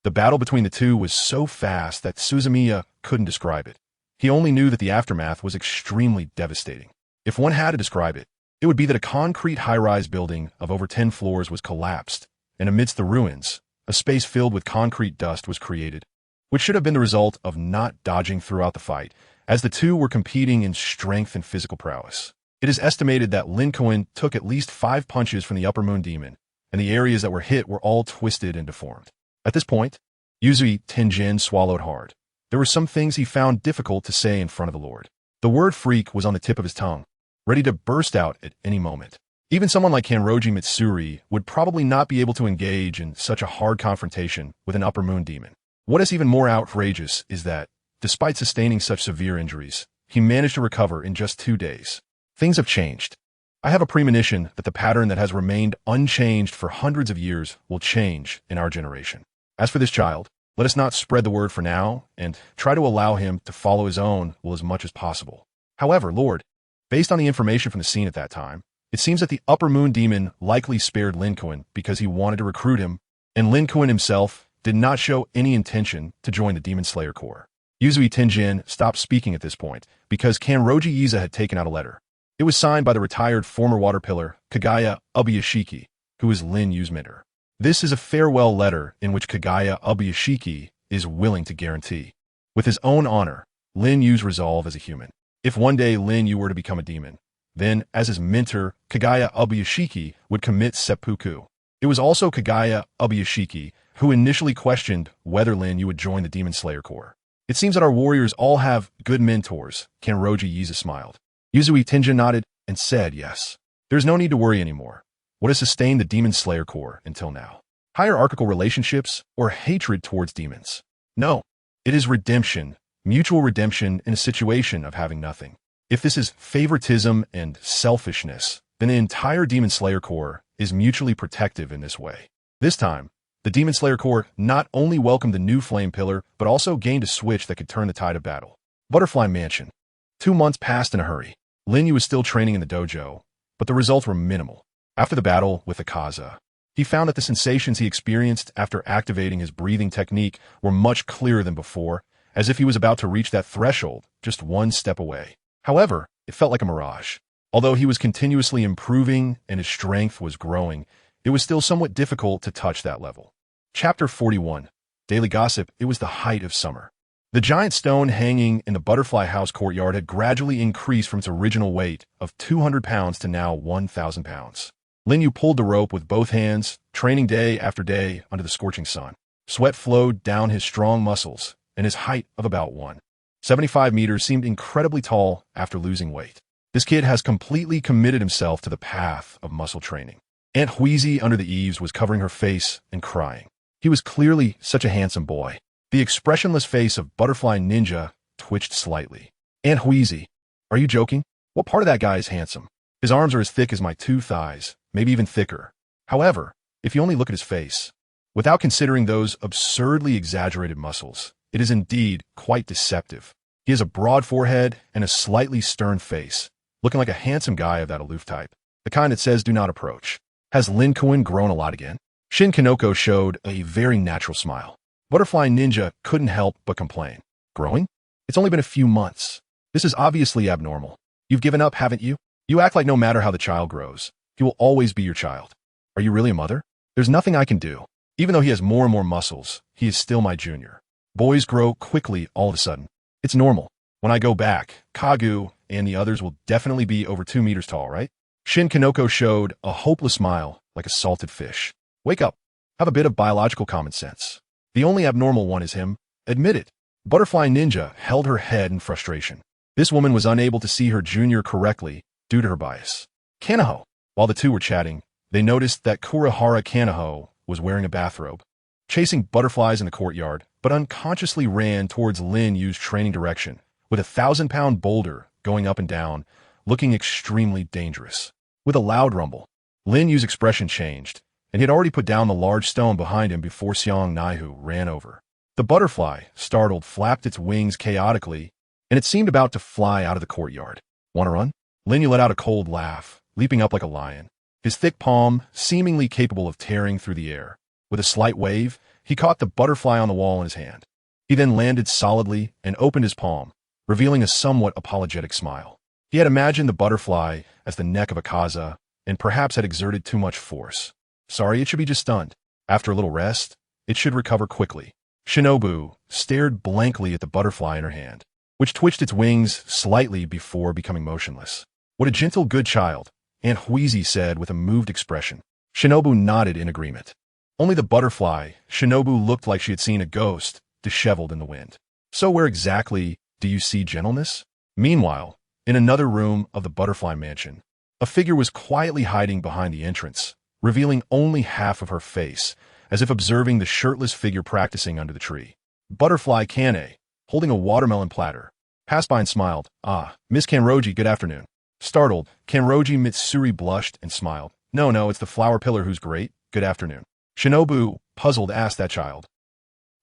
The battle between the two was so fast that Suzumiya couldn't describe it. He only knew that the aftermath was extremely devastating. If one had to describe it, it would be that a concrete high-rise building of over 10 floors was collapsed, and amidst the ruins, a space filled with concrete dust was created, which should have been the result of not dodging throughout the fight, as the two were competing in strength and physical prowess. It is estimated that Lin Kuan took at least 5 punches from the Upper Moon Demon, and the areas that were hit were all twisted and deformed. At this point, Yuzui Tenjin swallowed hard. There were some things he found difficult to say in front of the Lord. The word freak was on the tip of his tongue, ready to burst out at any moment. Even someone like Kanroji Mitsuri would probably not be able to engage in such a hard confrontation with an Upper Moon Demon. What is even more outrageous is that, despite sustaining such severe injuries, he managed to recover in just 2 days. Things have changed. I have a premonition that the pattern that has remained unchanged for hundreds of years will change in our generation. As for this child, let us not spread the word for now, and try to allow him to follow his own will as much as possible. However, Lord, based on the information from the scene at that time, it seems that the Upper Moon Demon likely spared Lin Kuan because he wanted to recruit him, and Lin Kuan himself did not show any intention to join the Demon Slayer Corps. Yuzui Tenjin stopped speaking at this point because Kanroji Yiza had taken out a letter. It was signed by the retired former water pillar, Kagaya Ubuyashiki, who is Lin Yu's mentor. This is a farewell letter in which Kagaya Ubuyashiki is willing to guarantee, with his own honor, Lin Yu's resolve as a human. If one day Lin Yu were to become a demon, then, as his mentor, Kagaya Ubuyashiki would commit seppuku. It was also Kagaya Ubuyashiki who initially questioned whether Lin Yu would join the Demon Slayer Corps. It seems that our warriors all have good mentors, Kanroji Yiza smiled. Yuzui Tenjin nodded and said yes. There's no need to worry anymore. What has sustained the Demon Slayer Corps until now? Hierarchical relationships or hatred towards demons? No. It is redemption, mutual redemption in a situation of having nothing. If this is favoritism and selfishness, then the entire Demon Slayer Corps is mutually protective in this way. This time, The Demon Slayer Corps not only welcomed the new flame pillar, but also gained a switch that could turn the tide of battle. Butterfly Mansion. 2 months passed in a hurry. Lin Yu was still training in the dojo, but the results were minimal. After the battle with Akaza, he found that the sensations he experienced after activating his breathing technique were much clearer than before, as if he was about to reach that threshold just one step away. However, it felt like a mirage. Although he was continuously improving and his strength was growing, it was still somewhat difficult to touch that level. Chapter 41. Daily Gossip. It was the height of summer. The giant stone hanging in the butterfly house courtyard had gradually increased from its original weight of 200 pounds to now 1,000 pounds. Lin Yu pulled the rope with both hands, training day after day under the scorching sun. Sweat flowed down his strong muscles, and his height of about 175 meters seemed incredibly tall after losing weight. This kid has completely committed himself to the path of muscle training. Aunt Huizi under the eaves was covering her face and crying. He was clearly such a handsome boy. The expressionless face of Butterfly Ninja twitched slightly. Aunt Huizi, are you joking? What part of that guy is handsome? His arms are as thick as my 2 thighs, maybe even thicker. However, if you only look at his face, without considering those absurdly exaggerated muscles, it is indeed quite deceptive. He has a broad forehead and a slightly stern face, looking like a handsome guy of that aloof type, the kind that says do not approach. Has Lin Kuan grown a lot again? Shin Kanoko showed a very natural smile. Butterfly Ninja couldn't help but complain. Growing? It's only been a few months. This is obviously abnormal. You've given up, haven't you? You act like no matter how the child grows, he will always be your child. Are you really a mother? There's nothing I can do. Even though he has more and more muscles, he is still my junior. Boys grow quickly all of a sudden. It's normal. When I go back, Kagu and the others will definitely be over 2 meters tall, right? Shin Kanoko showed a hopeless smile like a salted fish. Wake up. Have a bit of biological common sense. The only abnormal one is him. Admit it. Butterfly Ninja held her head in frustration. This woman was unable to see her junior correctly due to her bias. Kanaho. While the two were chatting, they noticed that Kurihara Kanaho was wearing a bathrobe, chasing butterflies in the courtyard, but unconsciously ran towards Lin Yu's training direction, with a 1,000-pound boulder going up and down, looking extremely dangerous. With a loud rumble, Lin Yu's expression changed, and he had already put down the large stone behind him before Xiang Naihu ran over. The butterfly, startled, flapped its wings chaotically, and it seemed about to fly out of the courtyard. Want to run? Lin Yu let out a cold laugh, leaping up like a lion, his thick palm seemingly capable of tearing through the air. With a slight wave, he caught the butterfly on the wall in his hand. He then landed solidly and opened his palm, revealing a somewhat apologetic smile. He had imagined the butterfly as the neck of Akaza and perhaps had exerted too much force. Sorry, it should be just stunned. After a little rest, it should recover quickly. Shinobu stared blankly at the butterfly in her hand, which twitched its wings slightly before becoming motionless. What a gentle, good child, Aunt Huizi said with a moved expression. Shinobu nodded in agreement. Only the butterfly, Shinobu, looked like she had seen a ghost, disheveled in the wind. So where exactly do you see gentleness? Meanwhile, in another room of the butterfly mansion, a figure was quietly hiding behind the entrance, revealing only half of her face, as if observing the shirtless figure practicing under the tree. Butterfly Kane, holding a watermelon platter, passed by and smiled. Ah, Miss Kanroji, good afternoon. Startled, Kanroji Mitsuri blushed and smiled. No, it's the flower pillar who's great. Good afternoon. Shinobu, puzzled, asked that child.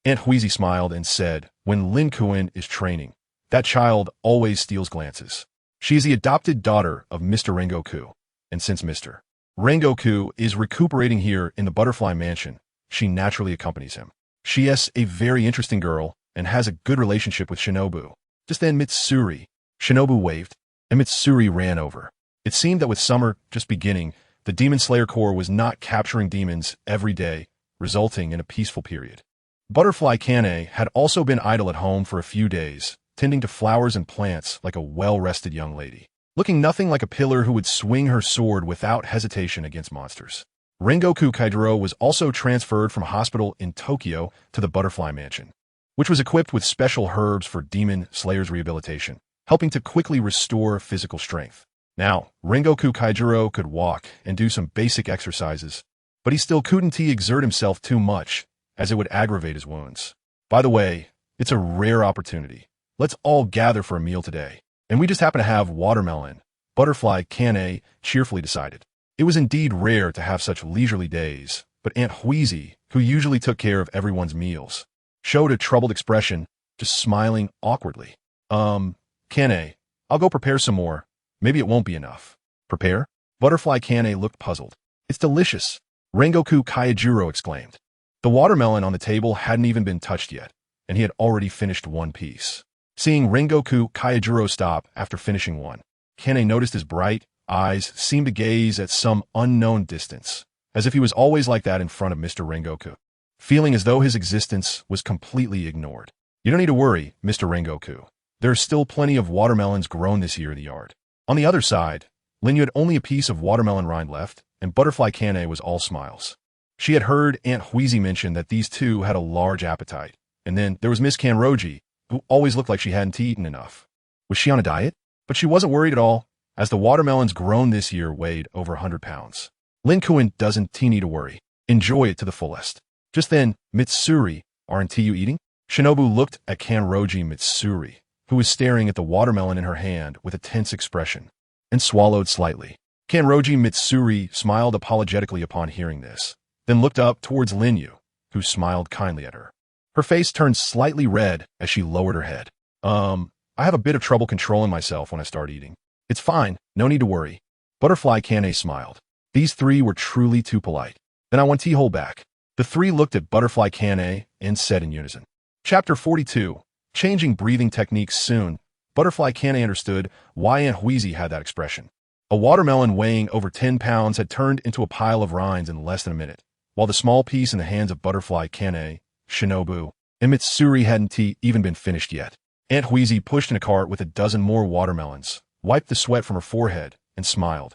Aunt Huizi smiled and said, when Lin Kuan is training, that child always steals glances. She is the adopted daughter of Mr. Rengoku, and since Mr. Rengoku is recuperating here in the butterfly mansion, she naturally accompanies him. She is a very interesting girl and has a good relationship with Shinobu. Just then Mitsuri. Shinobu waved, and Mitsuri ran over. It seemed that with summer just beginning, the Demon Slayer Corps was not capturing demons every day, resulting in a peaceful period. Butterfly Kane had also been idle at home for a few days, tending to flowers and plants like a well-rested young lady, looking nothing like a pillar who would swing her sword without hesitation against monsters. Rengoku Kaidoro was also transferred from a hospital in Tokyo to the Butterfly Mansion, which was equipped with special herbs for Demon Slayer's rehabilitation, helping to quickly restore physical strength. Now, Rengoku Kaijuro could walk and do some basic exercises, but he still couldn't exert himself too much, as it would aggravate his wounds. By the way, it's a rare opportunity. Let's all gather for a meal today, and we just happen to have watermelon, Butterfly Kane cheerfully decided. It was indeed rare to have such leisurely days, but Aunt Huizi who usually took care of everyone's meals, showed a troubled expression, just smiling awkwardly. Kane, I'll go prepare some more. Maybe it won't be enough. Prepare? Butterfly Kane looked puzzled. It's delicious, Rengoku Kaijuro exclaimed. The watermelon on the table hadn't even been touched yet, and he had already finished one piece. Seeing Rengoku Kaijuro stop after finishing one, Kane noticed his bright eyes seemed to gaze at some unknown distance, as if he was always like that in front of Mr. Rengoku, feeling as though his existence was completely ignored. You don't need to worry, Mr. Rengoku. There are still plenty of watermelons grown this year in the yard. On the other side, Lin Yu had only a piece of watermelon rind left, and Butterfly Kane was all smiles. She had heard Aunt Huizi mention that these two had a large appetite, and then there was Miss Kanroji, who always looked like she hadn't eaten enough. Was she on a diet? But she wasn't worried at all, as the watermelons grown this year weighed over 100 pounds. Lin Kuan doesn't need to worry. Enjoy it to the fullest. Just then, Mitsuri, aren't you eating? Shinobu looked at Kanroji Mitsuri, who was staring at the watermelon in her hand with a tense expression, and swallowed slightly. Kanroji Mitsuri smiled apologetically upon hearing this, then looked up towards Lin Yu, who smiled kindly at her. Her face turned slightly red as she lowered her head. I have a bit of trouble controlling myself when I start eating. It's fine, no need to worry. Butterfly Kane smiled. These three were truly too polite. Then I want to hold back. The three looked at Butterfly Kane and said in unison. Chapter 42. Changing breathing techniques soon. Butterfly Kane understood why Aunt Huizi had that expression. A watermelon weighing over 10 pounds had turned into a pile of rinds in less than a minute, while the small piece in the hands of Butterfly Kane, Shinobu, and Mitsuri hadn't even been finished yet. Aunt Huizi pushed in a cart with a dozen more watermelons, wiped the sweat from her forehead, and smiled.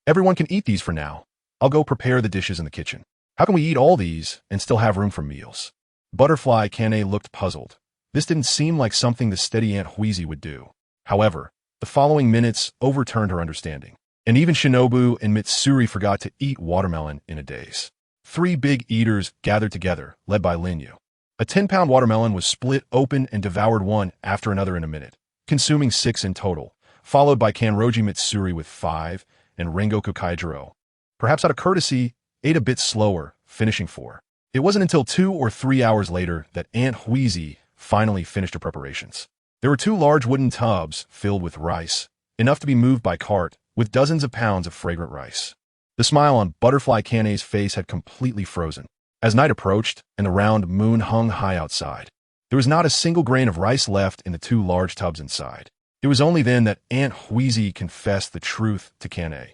Everyone can eat these for now. I'll go prepare the dishes in the kitchen. How can we eat all these and still have room for meals? Butterfly Kane looked puzzled. This didn't seem like something the steady Aunt Huizi would do. However, the following minutes overturned her understanding, and even Shinobu and Mitsuri forgot to eat watermelon in a daze. Three big eaters gathered together, led by Lin Yu. A 10-pound watermelon was split open and devoured one after another in a minute, consuming 6 in total, followed by Kanroji Mitsuri with 5, and Rengoku Kaijuro, perhaps out of courtesy, ate a bit slower, finishing 4. It wasn't until 2 or 3 hours later that Aunt Huizi finally finished her preparations. There were 2 large wooden tubs filled with rice, enough to be moved by cart, with dozens of pounds of fragrant rice. The smile on Butterfly Kane's face had completely frozen. As night approached and the round moon hung high outside, there was not a single grain of rice left in the 2 large tubs inside. It was only then that Aunt Huizi confessed the truth to Kane.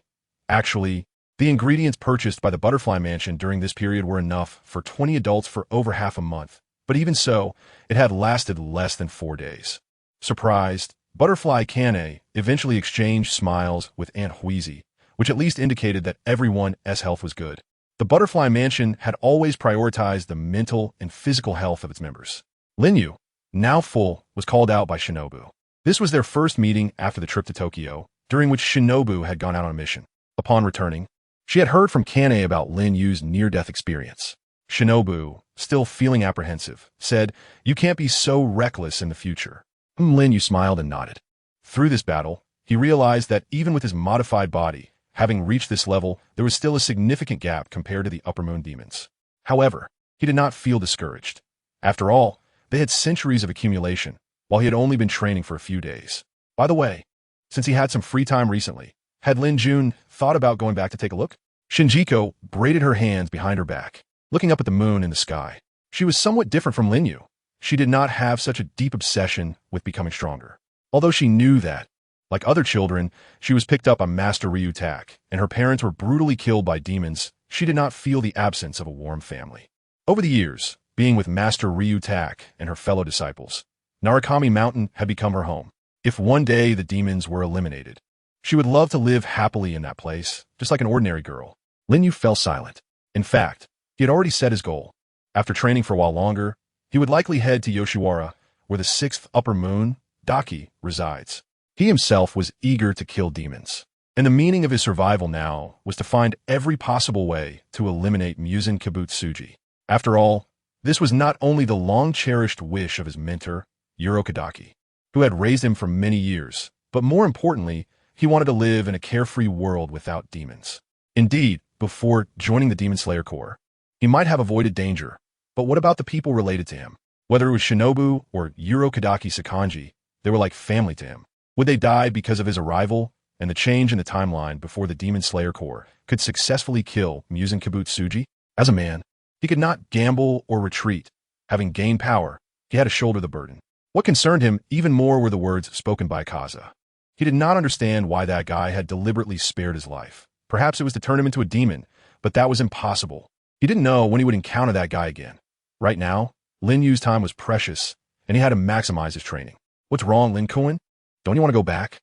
Actually, the ingredients purchased by the Butterfly Mansion during this period were enough for 20 adults for over half a month, but even so, it had lasted less than 4 days. Surprised, Butterfly Kane eventually exchanged smiles with Aunt Huizi, which at least indicated that everyone's health was good. The Butterfly Mansion had always prioritized the mental and physical health of its members. Lin Yu, now full, was called out by Shinobu. This was their first meeting after the trip to Tokyo, during which Shinobu had gone out on a mission. Upon returning, she had heard from Kane about Lin Yu's near-death experience. Shinobu, still feeling apprehensive, said, "You can't be so reckless in the future." Lin Yu smiled and nodded. Through this battle, he realized that even with his modified body, having reached this level, there was still a significant gap compared to the Upper Moon demons. However, he did not feel discouraged. After all, they had centuries of accumulation, while he had only been training for a few days. By the way, since he had some free time recently, had Lin Jun thought about going back to take a look? Shinjiko braided her hands behind her back, looking up at the moon in the sky. She was somewhat different from Lin Yu. She did not have such a deep obsession with becoming stronger. Although she knew that, like other children, she was picked up on Master Ryu Tak, and her parents were brutally killed by demons, she did not feel the absence of a warm family. Over the years, being with Master Ryu Tak and her fellow disciples, Narukami Mountain had become her home. If one day the demons were eliminated, she would love to live happily in that place, just like an ordinary girl. Lin Yu fell silent. In fact, he had already set his goal. After training for a while longer, he would likely head to Yoshiwara, where the 6th Upper Moon, Daki, resides. He himself was eager to kill demons, and the meaning of his survival now was to find every possible way to eliminate Muzan Kibutsuji. After all, this was not only the long-cherished wish of his mentor, Uroka Daki, who had raised him for many years, but more importantly, he wanted to live in a carefree world without demons. Indeed, before joining the Demon Slayer Corps, He might have avoided danger, but what about the people related to him? Whether it was Shinobu or Urokadaki Sakanji, they were like family to him. Would they die because of his arrival and the change in the timeline before the Demon Slayer Corps could successfully kill Musen Kibutsuji? As a man, he could not gamble or retreat. Having gained power, he had to shoulder the burden. What concerned him even more were the words spoken by Kaza. He did not understand why that guy had deliberately spared his life. Perhaps it was to turn him into a demon, but that was impossible. He didn't know when he would encounter that guy again. Right now, Lin Yu's time was precious, and he had to maximize his training. What's wrong, Lin Kuan? Don't you want to go back?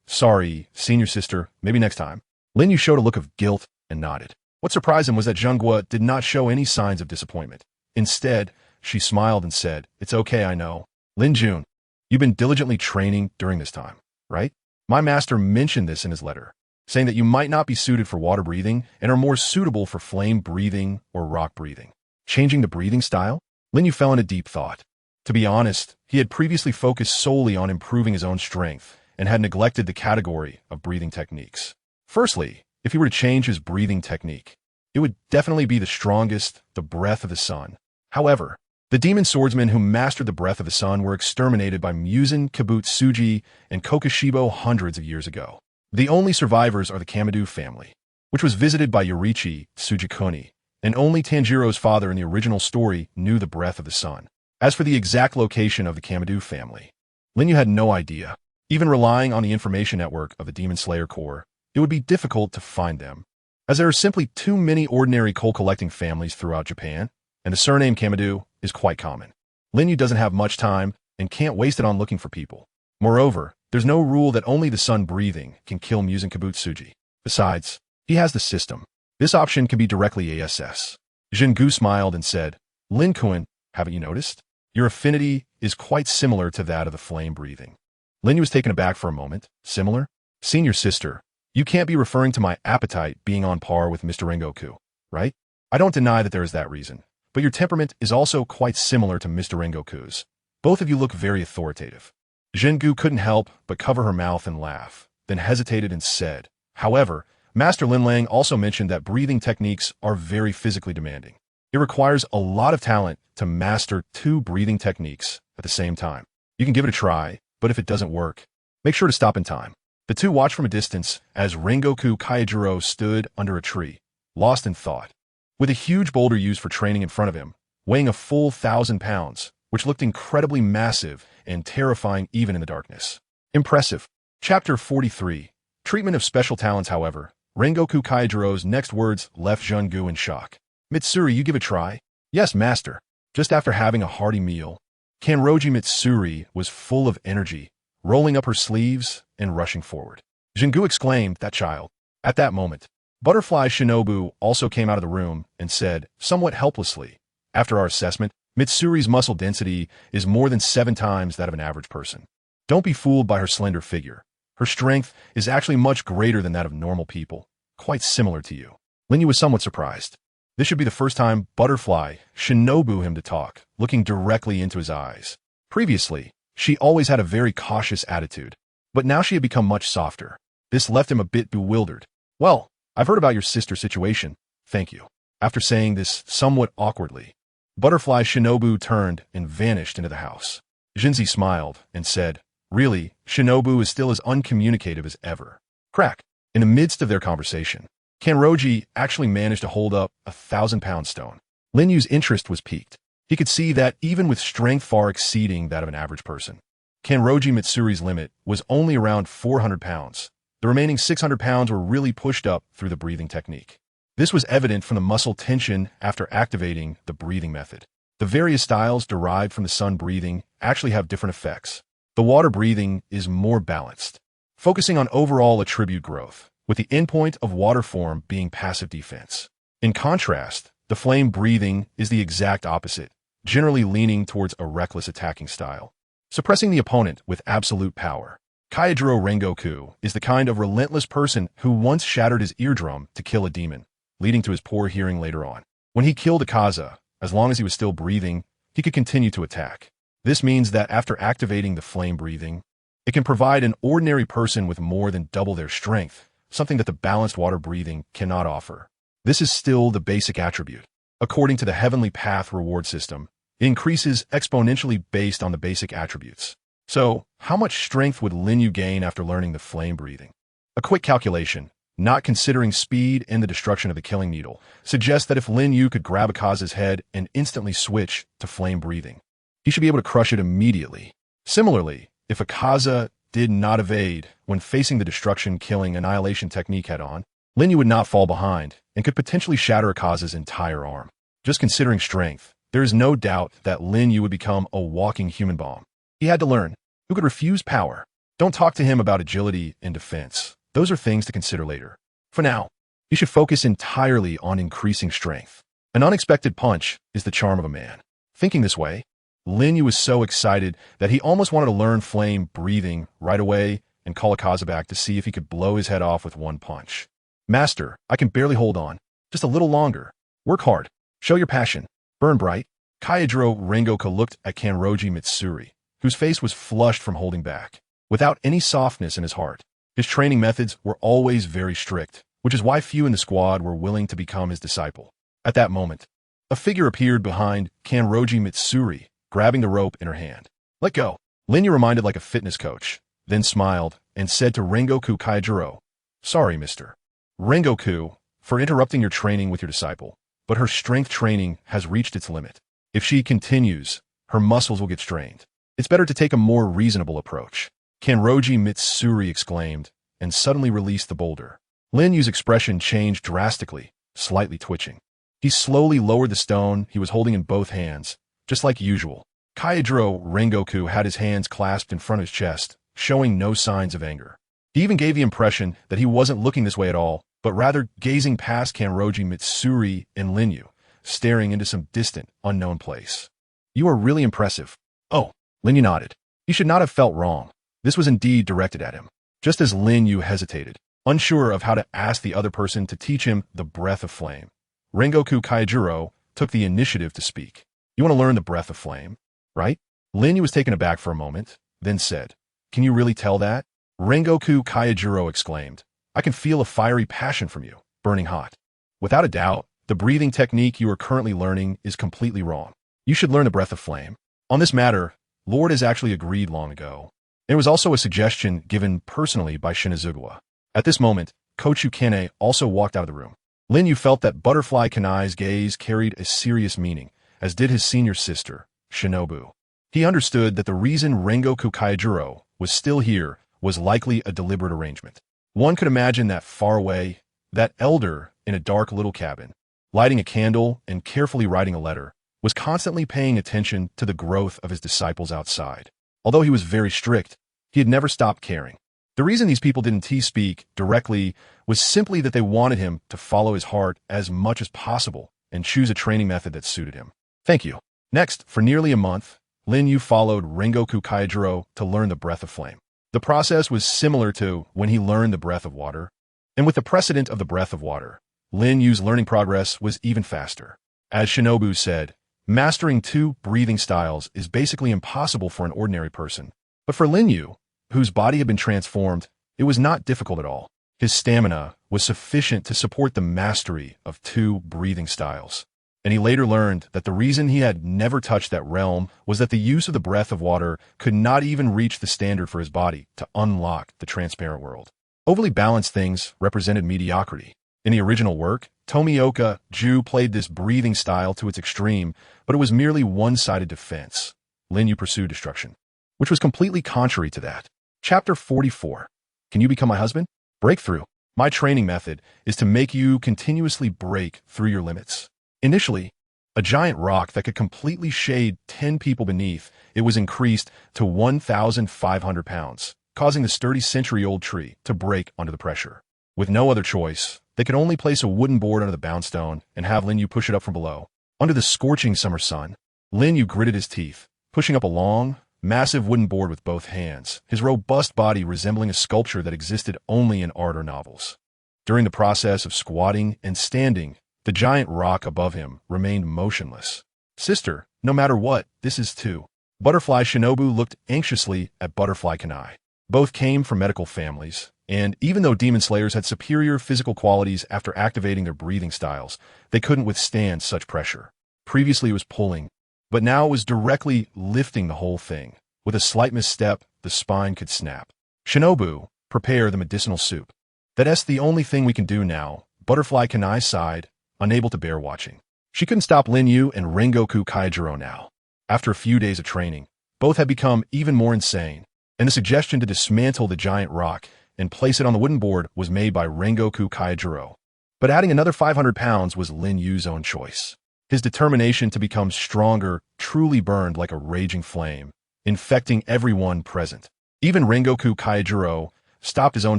Sorry, senior sister, maybe next time. Lin Yu showed a look of guilt and nodded. What surprised him was that Zhenghua did not show any signs of disappointment. Instead, she smiled and said, "It's okay, I know. Lin Jun, you've been diligently training during this time, right? My master mentioned this in his letter, saying that you might not be suited for water breathing and are more suitable for flame breathing or rock breathing. Changing the breathing style?" Lin Yu fell into deep thought. To be honest, he had previously focused solely on improving his own strength and had neglected the category of breathing techniques. Firstly, if he were to change his breathing technique, it would definitely be the strongest, the breath of the sun. However, the demon swordsmen who mastered the breath of the sun were exterminated by Musen Kibutsuji and Kokushibo hundreds of years ago. The only survivors are the Kamado family, which was visited by Yorichi Tsujikuni, and only Tanjiro's father in the original story knew the breath of the sun. As for the exact location of the Kamado family, Lin Yu had no idea. Even relying on the information network of the Demon Slayer Corps, it would be difficult to find them, as there are simply too many ordinary coal-collecting families throughout Japan, and the surname Kamado is quite common. Lin Yu doesn't have much time and can't waste it on looking for people. Moreover, there's no rule that only the sun breathing can kill Musen Kibutsuji. Besides, he has the system. This option can be directly ASS. Zhengu smiled and said, "Lin Kuan, haven't you noticed? Your affinity is quite similar to that of the flame breathing." Lin Yu was taken aback for a moment. Similar? Senior sister, you can't be referring to my appetite being on par with Mr. Rengoku, right? I don't deny that there is that reason, but your temperament is also quite similar to Mr. Rengoku's. Both of you look very authoritative. Zhengu couldn't help but cover her mouth and laugh, then hesitated and said, "However, Master Lin Lang also mentioned that breathing techniques are very physically demanding. It requires a lot of talent to master 2 breathing techniques at the same time. You can give it a try, but if it doesn't work, make sure to stop in time." The two watched from a distance as Rengoku Kaijiro stood under a tree, lost in thought, with a huge boulder used for training in front of him, weighing a full 1,000 pounds, which looked incredibly massive and terrifying even in the darkness. Impressive. Chapter 43. Treatment of special talents. However, Rengoku Kaijiro's next words left Zhengu in shock. "Mitsuri, you give a try?" "Yes, master." Just after having a hearty meal, Kanroji Mitsuri was full of energy, rolling up her sleeves and rushing forward. Zhengu exclaimed, "That child." At that moment, Butterfly Shinobu also came out of the room and said, somewhat helplessly, "After our assessment, Mitsuri's muscle density is more than 7 times that of an average person. Don't be fooled by her slender figure. Her strength is actually much greater than that of normal people, quite similar to you." Lin Yu was somewhat surprised. This should be the first time Butterfly Shinobu him to talk, looking directly into his eyes. Previously, she always had a very cautious attitude, but now she had become much softer. This left him a bit bewildered. "Well, I've heard about your sister's situation, thank you." After saying this somewhat awkwardly, Butterfly Shinobu turned and vanished into the house. Jinzi smiled and said, "Really, Shinobu is still as uncommunicative as ever." Crack. In the midst of their conversation, Kanroji actually managed to hold up a 1,000-pound stone. Lin Yu's interest was piqued. He could see that even with strength far exceeding that of an average person, Kanroji Mitsuri's limit was only around 400 pounds. The remaining 600 pounds were really pushed up through the breathing technique. This was evident from the muscle tension after activating the breathing method. The various styles derived from the sun breathing actually have different effects. The water breathing is more balanced, focusing on overall attribute growth, with the endpoint of water form being passive defense. In contrast, the flame breathing is the exact opposite, generally leaning towards a reckless attacking style, suppressing the opponent with absolute power. Kaijiro Rengoku is the kind of relentless person who once shattered his eardrum to kill a demon, leading to his poor hearing later on. When he killed Akaza, as long as he was still breathing, he could continue to attack. This means that after activating the flame breathing, it can provide an ordinary person with more than double their strength, something that the balanced water breathing cannot offer. This is still the basic attribute. According to the Heavenly Path reward system, it increases exponentially based on the basic attributes. So, how much strength would Lin Yu gain after learning the flame breathing? A quick calculation, not considering speed and the destruction of the killing needle, suggests that if Lin Yu could grab Akaza's head and instantly switch to flame breathing, he should be able to crush it immediately. Similarly, if Akaza did not evade when facing the destruction-killing annihilation technique head-on, Lin Yu would not fall behind and could potentially shatter Akaza's entire arm. Just considering strength, there is no doubt that Lin Yu would become a walking human bomb. He had to learn who could refuse power. Don't talk to him about agility and defense. Those are things to consider later. For now, you should focus entirely on increasing strength. An unexpected punch is the charm of a man. Thinking this way, Lin Yu was so excited that he almost wanted to learn flame breathing right away and call Akaza back to see if he could blow his head off with one punch. Master, I can barely hold on. Just a little longer. Work hard. Show your passion. Burn bright. Kayajiro Rengoku looked at Kanroji Mitsuri, whose face was flushed from holding back. Without any softness in his heart, his training methods were always very strict, which is why few in the squad were willing to become his disciple. At that moment, a figure appeared behind Kanroji Mitsuri, grabbing the rope in her hand. Let go. Lin Yu reminded like a fitness coach, then smiled and said to Rengoku Kayajiro, Sorry, mister Rengoku, for interrupting your training with your disciple, but her strength training has reached its limit. If she continues, her muscles will get strained. It's better to take a more reasonable approach. Kanroji Mitsuri exclaimed, and suddenly released the boulder. Lin Yu's expression changed drastically, slightly twitching. He slowly lowered the stone he was holding in both hands, just like usual. Kayajiro Rengoku had his hands clasped in front of his chest, showing no signs of anger. He even gave the impression that he wasn't looking this way at all, but rather gazing past Kanroji Mitsuri and Lin Yu, staring into some distant, unknown place. You are really impressive. Oh, Lin Yu nodded. He should not have felt wrong. This was indeed directed at him. Just as Lin Yu hesitated, unsure of how to ask the other person to teach him the breath of flame, Rengoku Kayajiro took the initiative to speak. You want to learn the breath of flame, right? Lin Yu was taken aback for a moment, then said, Can you really tell that? Rengoku Kayajiro exclaimed, I can feel a fiery passion from you, burning hot. Without a doubt, the breathing technique you are currently learning is completely wrong. You should learn the breath of flame. On this matter, Lord has actually agreed long ago. There was also a suggestion given personally by Shinazugawa. At this moment, Kochu Kene also walked out of the room. Lin Yu felt that Butterfly Kanai's gaze carried a serious meaning, as did his senior sister, Shinobu. He understood that the reason Rengoku Kayajiro was still here was likely a deliberate arrangement. One could imagine that far away, that elder in a dark little cabin, lighting a candle and carefully writing a letter, was constantly paying attention to the growth of his disciples outside. Although he was very strict, he had never stopped caring. The reason these people didn't speak directly was simply that they wanted him to follow his heart as much as possible and choose a training method that suited him. Thank you. Next, for nearly a month, Lin Yu followed Rengoku Kayajiro to learn the breath of flame. The process was similar to when he learned the breath of water, and with the precedent of the breath of water, Lin Yu's learning progress was even faster. As Shinobu said, mastering two breathing styles is basically impossible for an ordinary person. But for Lin Yu, whose body had been transformed, it was not difficult at all. His stamina was sufficient to support the mastery of two breathing styles. And he later learned that the reason he had never touched that realm was that the use of the breath of water could not even reach the standard for his body to unlock the transparent world. Overly balanced things represented mediocrity. In the original work, Tomioka Ju played this breathing style to its extreme, but it was merely one-sided defense. Lin Yu pursued destruction, which was completely contrary to that. Chapter 44. Can you become my husband? Breakthrough. My training method is to make you continuously break through your limits. Initially, a giant rock that could completely shade 10 people beneath, it was increased to 1,500 pounds, causing the sturdy century-old tree to break under the pressure. With no other choice, they could only place a wooden board under the boundstone and have Lin Yu push it up from below. Under the scorching summer sun, Lin Yu gritted his teeth, pushing up a long, massive wooden board with both hands, his robust body resembling a sculpture that existed only in art or novels. During the process of squatting and standing, the giant rock above him remained motionless. Sister, no matter what, this is too. Butterfly Shinobu looked anxiously at Butterfly Kanai. Both came from medical families, And even though demon slayers had superior physical qualities after activating their breathing styles, they couldn't withstand such pressure. Previously it was pulling, but now it was directly lifting the whole thing. With a slight misstep, the spine could snap. Shinobu, prepare the medicinal soup. That's the only thing we can do now, Butterfly Kanai sighed, unable to bear watching. She couldn't stop Lin Yu and Rengoku Kaijiro now. After a few days of training, both had become even more insane, and the suggestion to dismantle the giant rock and place it on the wooden board was made by Rengoku Kaijiro. But adding another 500 pounds was Lin Yu's own choice. His determination to become stronger truly burned like a raging flame, infecting everyone present. Even Rengoku Kaijiro stopped his own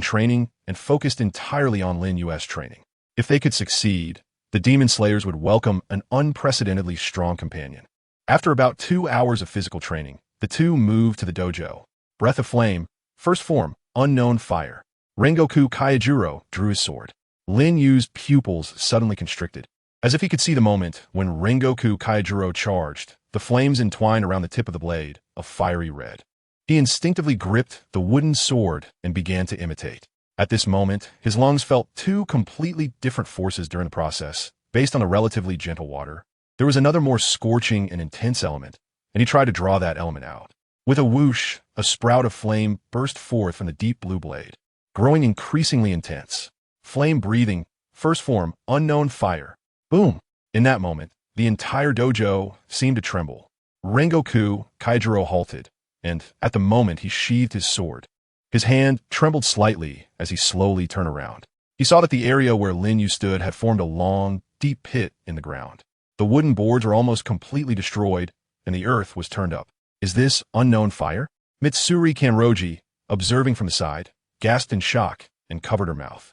training and focused entirely on Lin Yu's training. If they could succeed, the Demon Slayers would welcome an unprecedentedly strong companion. After about 2 hours of physical training, the two moved to the dojo. Breath of Flame, First Form, Unknown Fire. Rengoku Kaijiro drew his sword. Lin Yu's pupils suddenly constricted. As if he could see the moment when Rengoku Kaijiro charged, the flames entwined around the tip of the blade, a fiery red. He instinctively gripped the wooden sword and began to imitate. At this moment, his lungs felt two completely different forces during the process, based on the relatively gentle water. There was another more scorching and intense element, and he tried to draw that element out. With a whoosh, a sprout of flame burst forth from the deep blue blade, growing increasingly intense. Flame breathing, First Form, Unknown Fire. Boom! In that moment, the entire dojo seemed to tremble. Rengoku Kaijiro halted, and at the moment he sheathed his sword. His hand trembled slightly as he slowly turned around. He saw that the area where Lin Yu stood had formed a long, deep pit in the ground. The wooden boards were almost completely destroyed, and the earth was turned up. Is this unknown fire? Mitsuri Kanroji, observing from the side, gasped in shock and covered her mouth.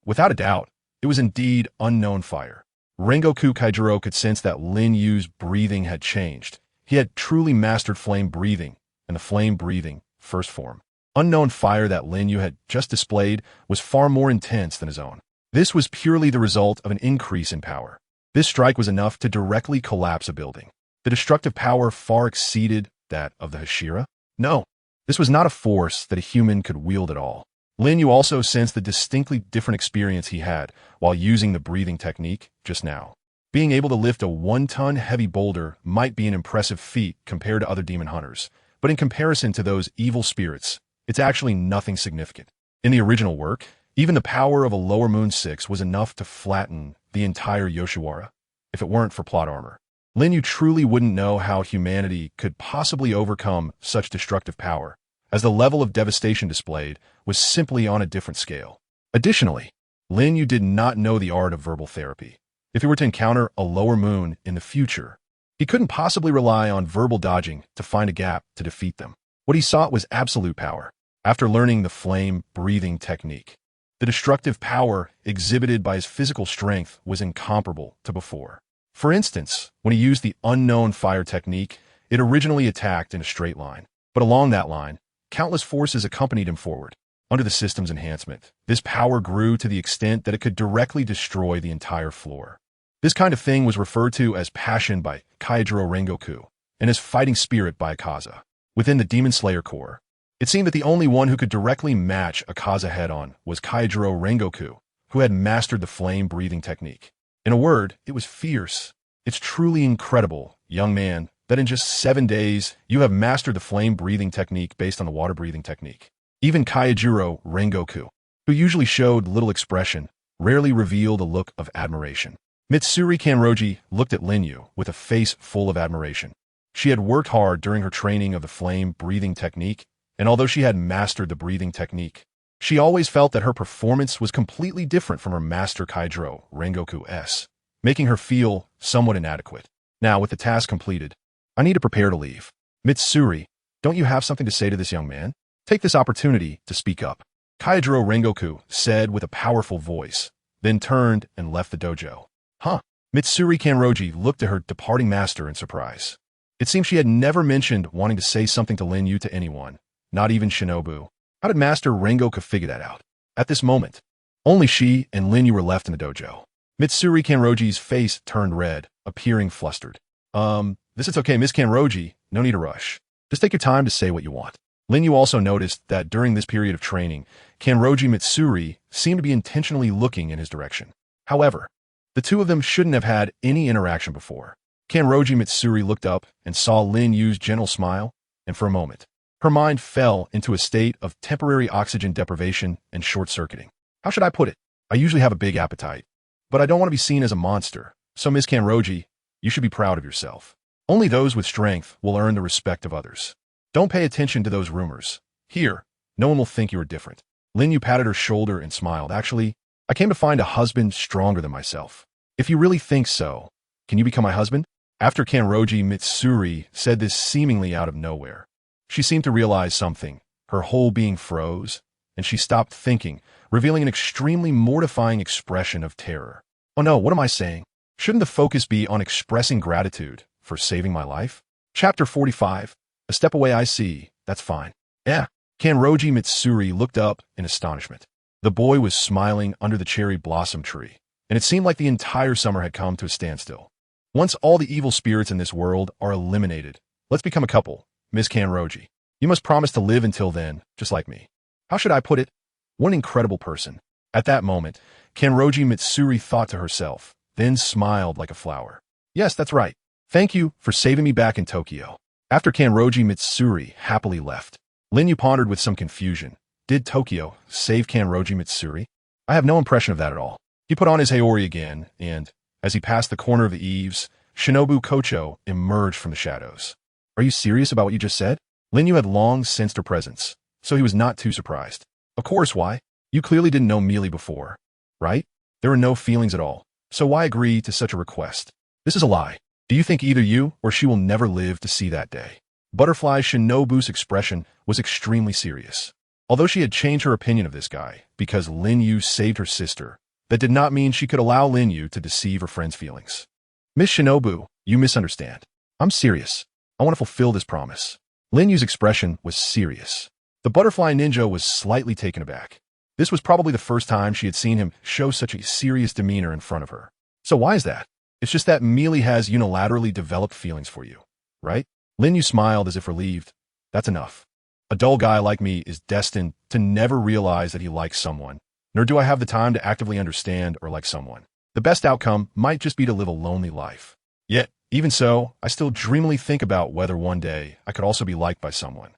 Without a doubt, it was indeed unknown fire. Rengoku Kaijiro could sense that Lin Yu's breathing had changed. He had truly mastered flame breathing, and the flame breathing, First Form. Unknown fire that Lin Yu had just displayed was far more intense than his own. This was purely the result of an increase in power. This strike was enough to directly collapse a building. The destructive power far exceeded that of the Hashira? No, this was not a force that a human could wield at all. Lin Yu also sensed the distinctly different experience he had while using the breathing technique just now. Being able to lift a 1-ton heavy boulder might be an impressive feat compared to other demon hunters, but in comparison to those evil spirits, it's actually nothing significant. In the original work, even the power of a lower moon 6 was enough to flatten the entire Yoshiwara, if it weren't for plot armor. Lin Yu truly wouldn't know how humanity could possibly overcome such destructive power, as the level of devastation displayed was simply on a different scale. Additionally, Lin Yu did not know the art of verbal therapy. If he were to encounter a lower moon in the future, he couldn't possibly rely on verbal dodging to find a gap to defeat them. What he sought was absolute power. After learning the flame breathing technique, the destructive power exhibited by his physical strength was incomparable to before. For instance, when he used the unknown fire technique, it originally attacked in a straight line, but along that line, countless forces accompanied him forward. Under the system's enhancement, this power grew to the extent that it could directly destroy the entire floor. This kind of thing was referred to as passion by Kaijiro Rengoku, and as fighting spirit by Akaza. Within the Demon Slayer Corps, it seemed that the only one who could directly match Akaza head-on was Kaijiro Rengoku, who had mastered the flame-breathing technique. In a word, it was fierce. It's truly incredible, young man, that in just 7 days, you have mastered the flame-breathing technique based on the water-breathing technique. Even Kaijiro Rengoku, who usually showed little expression, rarely revealed a look of admiration. Mitsuri Kanroji looked at Lin Yu with a face full of admiration. She had worked hard during her training of the flame-breathing technique, and although she had mastered the breathing technique, she always felt that her performance was completely different from her master Kaijiro Rengoku-S, making her feel somewhat inadequate. Now, with the task completed, I need to prepare to leave. Mitsuri, don't you have something to say to this young man? Take this opportunity to speak up. Kaijiro Rengoku said with a powerful voice, then turned and left the dojo. Huh? Mitsuri Kanroji looked at her departing master in surprise. It seemed she had never mentioned wanting to say something to Lin Yu to anyone, not even Shinobu. How did Master Rengoku figure that out? At this moment, only she and Lin Yu were left in the dojo. Mitsuri Kanroji's face turned red, appearing flustered. This is okay, Miss Kanroji. No need to rush. Just take your time to say what you want. Lin Yu also noticed that during this period of training, Kanroji Mitsuri seemed to be intentionally looking in his direction. However, the two of them shouldn't have had any interaction before. Kanroji Mitsuri looked up and saw Lin Yu's gentle smile, and for a moment, her mind fell into a state of temporary oxygen deprivation and short-circuiting. How should I put it? I usually have a big appetite, but I don't want to be seen as a monster, so Ms. Kanroji, you should be proud of yourself. Only those with strength will earn the respect of others. Don't pay attention to those rumors. Here, no one will think you are different. Lin Yu patted her shoulder and smiled. Actually, I came to find a husband stronger than myself. If you really think so, can you become my husband? After Kanroji Mitsuri said this seemingly out of nowhere, she seemed to realize something. Her whole being froze, and she stopped thinking, revealing an extremely mortifying expression of terror. Oh no, what am I saying? Shouldn't the focus be on expressing gratitude for saving my life? Chapter 45. A step away, I see. That's fine. Yeah. Kanroji Mitsuri looked up in astonishment. The boy was smiling under the cherry blossom tree, and it seemed like the entire summer had come to a standstill. Once all the evil spirits in this world are eliminated, let's become a couple, Ms. Kanroji. You must promise to live until then, just like me. How should I put it? What an incredible person. At that moment, Kanroji Mitsuri thought to herself, then smiled like a flower. Yes, that's right. Thank you for saving me back in Tokyo. After Kanroji Mitsuri happily left, Lin Yu pondered with some confusion. Did Tokyo save Kanroji Mitsuri? I have no impression of that at all. He put on his haori again, and, as he passed the corner of the eaves, Shinobu Kocho emerged from the shadows. Are you serious about what you just said? Lin Yu had long sensed her presence, so he was not too surprised. Of course, why? You clearly didn't know Mealy before, right? There were no feelings at all, so why agree to such a request? This is a lie. Do you think either you or she will never live to see that day? Butterfly Shinobu's expression was extremely serious. Although she had changed her opinion of this guy because Lin Yu saved her sister, that did not mean she could allow Lin Yu to deceive her friend's feelings. Miss Shinobu, you misunderstand. I'm serious. I want to fulfill this promise. Lin Yu's expression was serious. The butterfly ninja was slightly taken aback. This was probably the first time she had seen him show such a serious demeanor in front of her. So why is that? It's just that Mealy has unilaterally developed feelings for you, right? Lin Yu smiled as if relieved. That's enough. A dull guy like me is destined to never realize that he likes someone, nor do I have the time to actively understand or like someone. The best outcome might just be to live a lonely life. Yet, even so, I still dreamily think about whether one day I could also be liked by someone.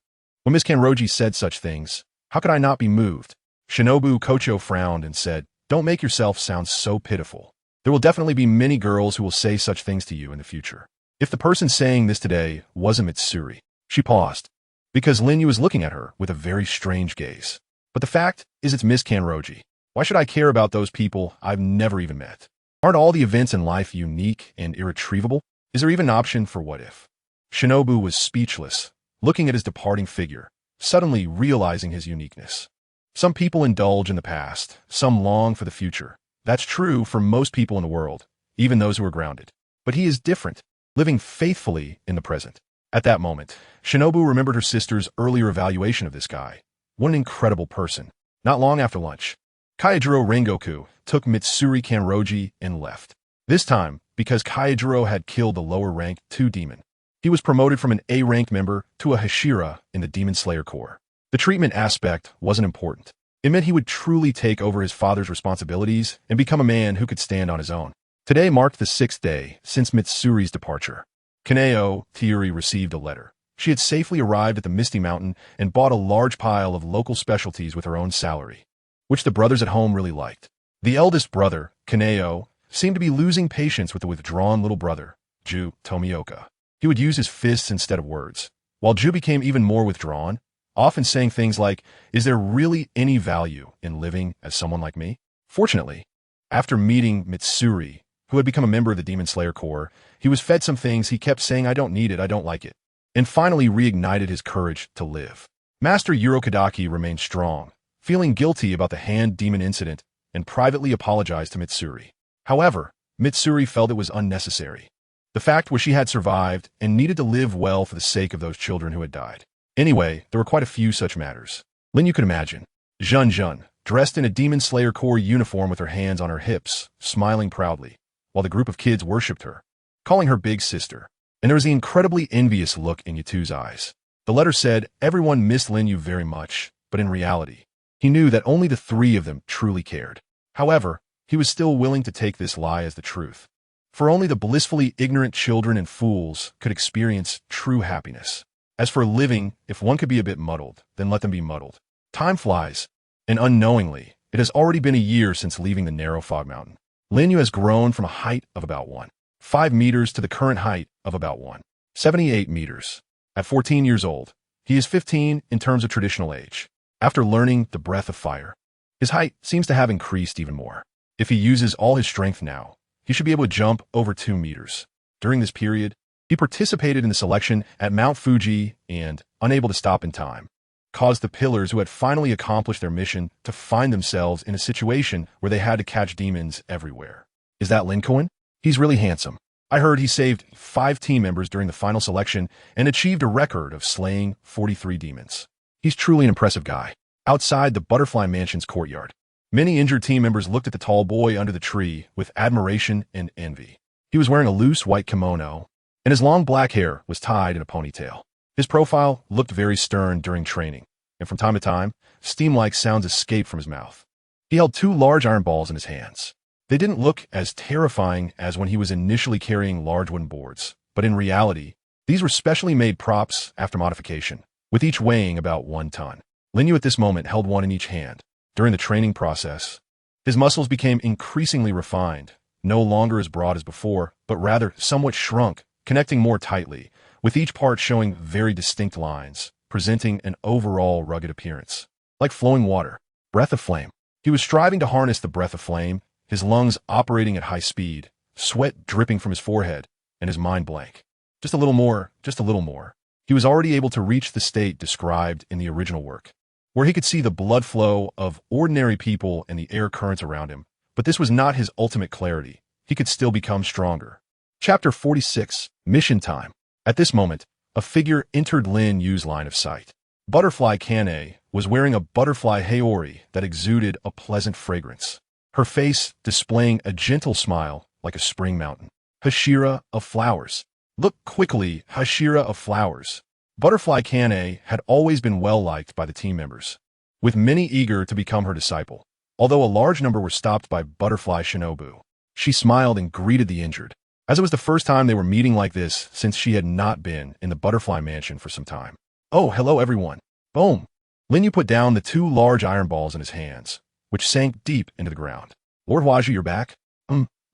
When Miss Kanroji said such things, how could I not be moved? Shinobu Kocho frowned and said, Don't make yourself sound so pitiful. There will definitely be many girls who will say such things to you in the future. If the person saying this today wasn't Mitsuri, she paused, because Lin Yu was looking at her with a very strange gaze. But the fact is it's Miss Kanroji. Why should I care about those people I've never even met? Aren't all the events in life unique and irretrievable? Is there even an option for what if? Shinobu was speechless, looking at his departing figure, suddenly realizing his uniqueness. Some people indulge in the past, some long for the future. That's true for most people in the world, even those who are grounded. But he is different, living faithfully in the present. At that moment, Shinobu remembered her sister's earlier evaluation of this guy. What an incredible person. Not long after lunch, Kaijiro Rengoku took Mitsuri Kanroji and left. This time, because Kaijiro had killed the lower-ranked 2 demon. He was promoted from an A-ranked member to a Hashira in the Demon Slayer Corps. The treatment aspect wasn't important. It meant he would truly take over his father's responsibilities and become a man who could stand on his own. Today marked the 6th day since Mitsuri's departure. Kaneo Tiuri received a letter. She had safely arrived at the Misty Mountain and bought a large pile of local specialties with her own salary, which the brothers at home really liked. The eldest brother, Kaneo, seemed to be losing patience with the withdrawn little brother, Ju Tomioka. He would use his fists instead of words, while Ju became even more withdrawn, often saying things like, Is there really any value in living as someone like me? Fortunately, after meeting Mitsuri, who had become a member of the Demon Slayer Corps, he was fed some things he kept saying, I don't need it, I don't like it, and finally reignited his courage to live. Master Daki remained strong, feeling guilty about the hand demon incident, and privately apologized to Mitsuri. However, Mitsuri felt it was unnecessary. The fact was she had survived and needed to live well for the sake of those children who had died. Anyway, there were quite a few such matters. Lin Yu could imagine. Jun, dressed in a Demon Slayer Corps uniform with her hands on her hips, smiling proudly, while the group of kids worshipped her, calling her big sister. And there was the incredibly envious look in Yatu's eyes. The letter said everyone missed Lin Yu very much, but in reality, he knew that only the three of them truly cared. However, he was still willing to take this lie as the truth. For only the blissfully ignorant children and fools could experience true happiness. As for living, if one could be a bit muddled, then let them be muddled. Time flies, and unknowingly, it has already been a year since leaving the narrow fog mountain. Lin Yu has grown from a height of about 1.5 meters to the current height of about 1.78 meters. At 14 years old, he is 15 in terms of traditional age. After learning the breath of fire, his height seems to have increased even more. If he uses all his strength now, he should be able to jump over 2 meters. During this period, he participated in the selection at Mount Fuji and, unable to stop in time, caused the pillars who had finally accomplished their mission to find themselves in a situation where they had to catch demons everywhere. Is that Lin Yu? He's really handsome. I heard he saved 5 team members during the final selection and achieved a record of slaying 43 demons. He's truly an impressive guy. Outside the Butterfly Mansion's courtyard, many injured team members looked at the tall boy under the tree with admiration and envy. He was wearing a loose white kimono, and his long black hair was tied in a ponytail. His profile looked very stern during training, and from time to time, steam-like sounds escaped from his mouth. He held 2 large iron balls in his hands. They didn't look as terrifying as when he was initially carrying large wooden boards, but in reality, these were specially made props after modification, with each weighing about 1 ton. Lin Yu at this moment held one in each hand. During the training process, his muscles became increasingly refined, no longer as broad as before, but rather somewhat shrunk, connecting more tightly, with each part showing very distinct lines, presenting an overall rugged appearance. Like flowing water. Breath of flame. He was striving to harness the breath of flame, his lungs operating at high speed, sweat dripping from his forehead, and his mind blank. Just a little more, just a little more. He was already able to reach the state described in the original work, where he could see the blood flow of ordinary people and the air currents around him. But this was not his ultimate clarity. He could still become stronger. Chapter 46, Mission Time. At this moment, a figure entered Lin Yu's line of sight. Butterfly Kane was wearing a butterfly haori that exuded a pleasant fragrance, her face displaying a gentle smile like a spring mountain. Hashira of flowers. Look quickly, Hashira of flowers. Butterfly Kane had always been well-liked by the team members, with many eager to become her disciple. Although a large number were stopped by Butterfly Shinobu, she smiled and greeted the injured, as it was the first time they were meeting like this since she had not been in the Butterfly Mansion for some time. Oh, hello everyone. Boom. Lin Yu put down the 2 large iron balls in his hands, which sank deep into the ground. Lord Huaju, you're back?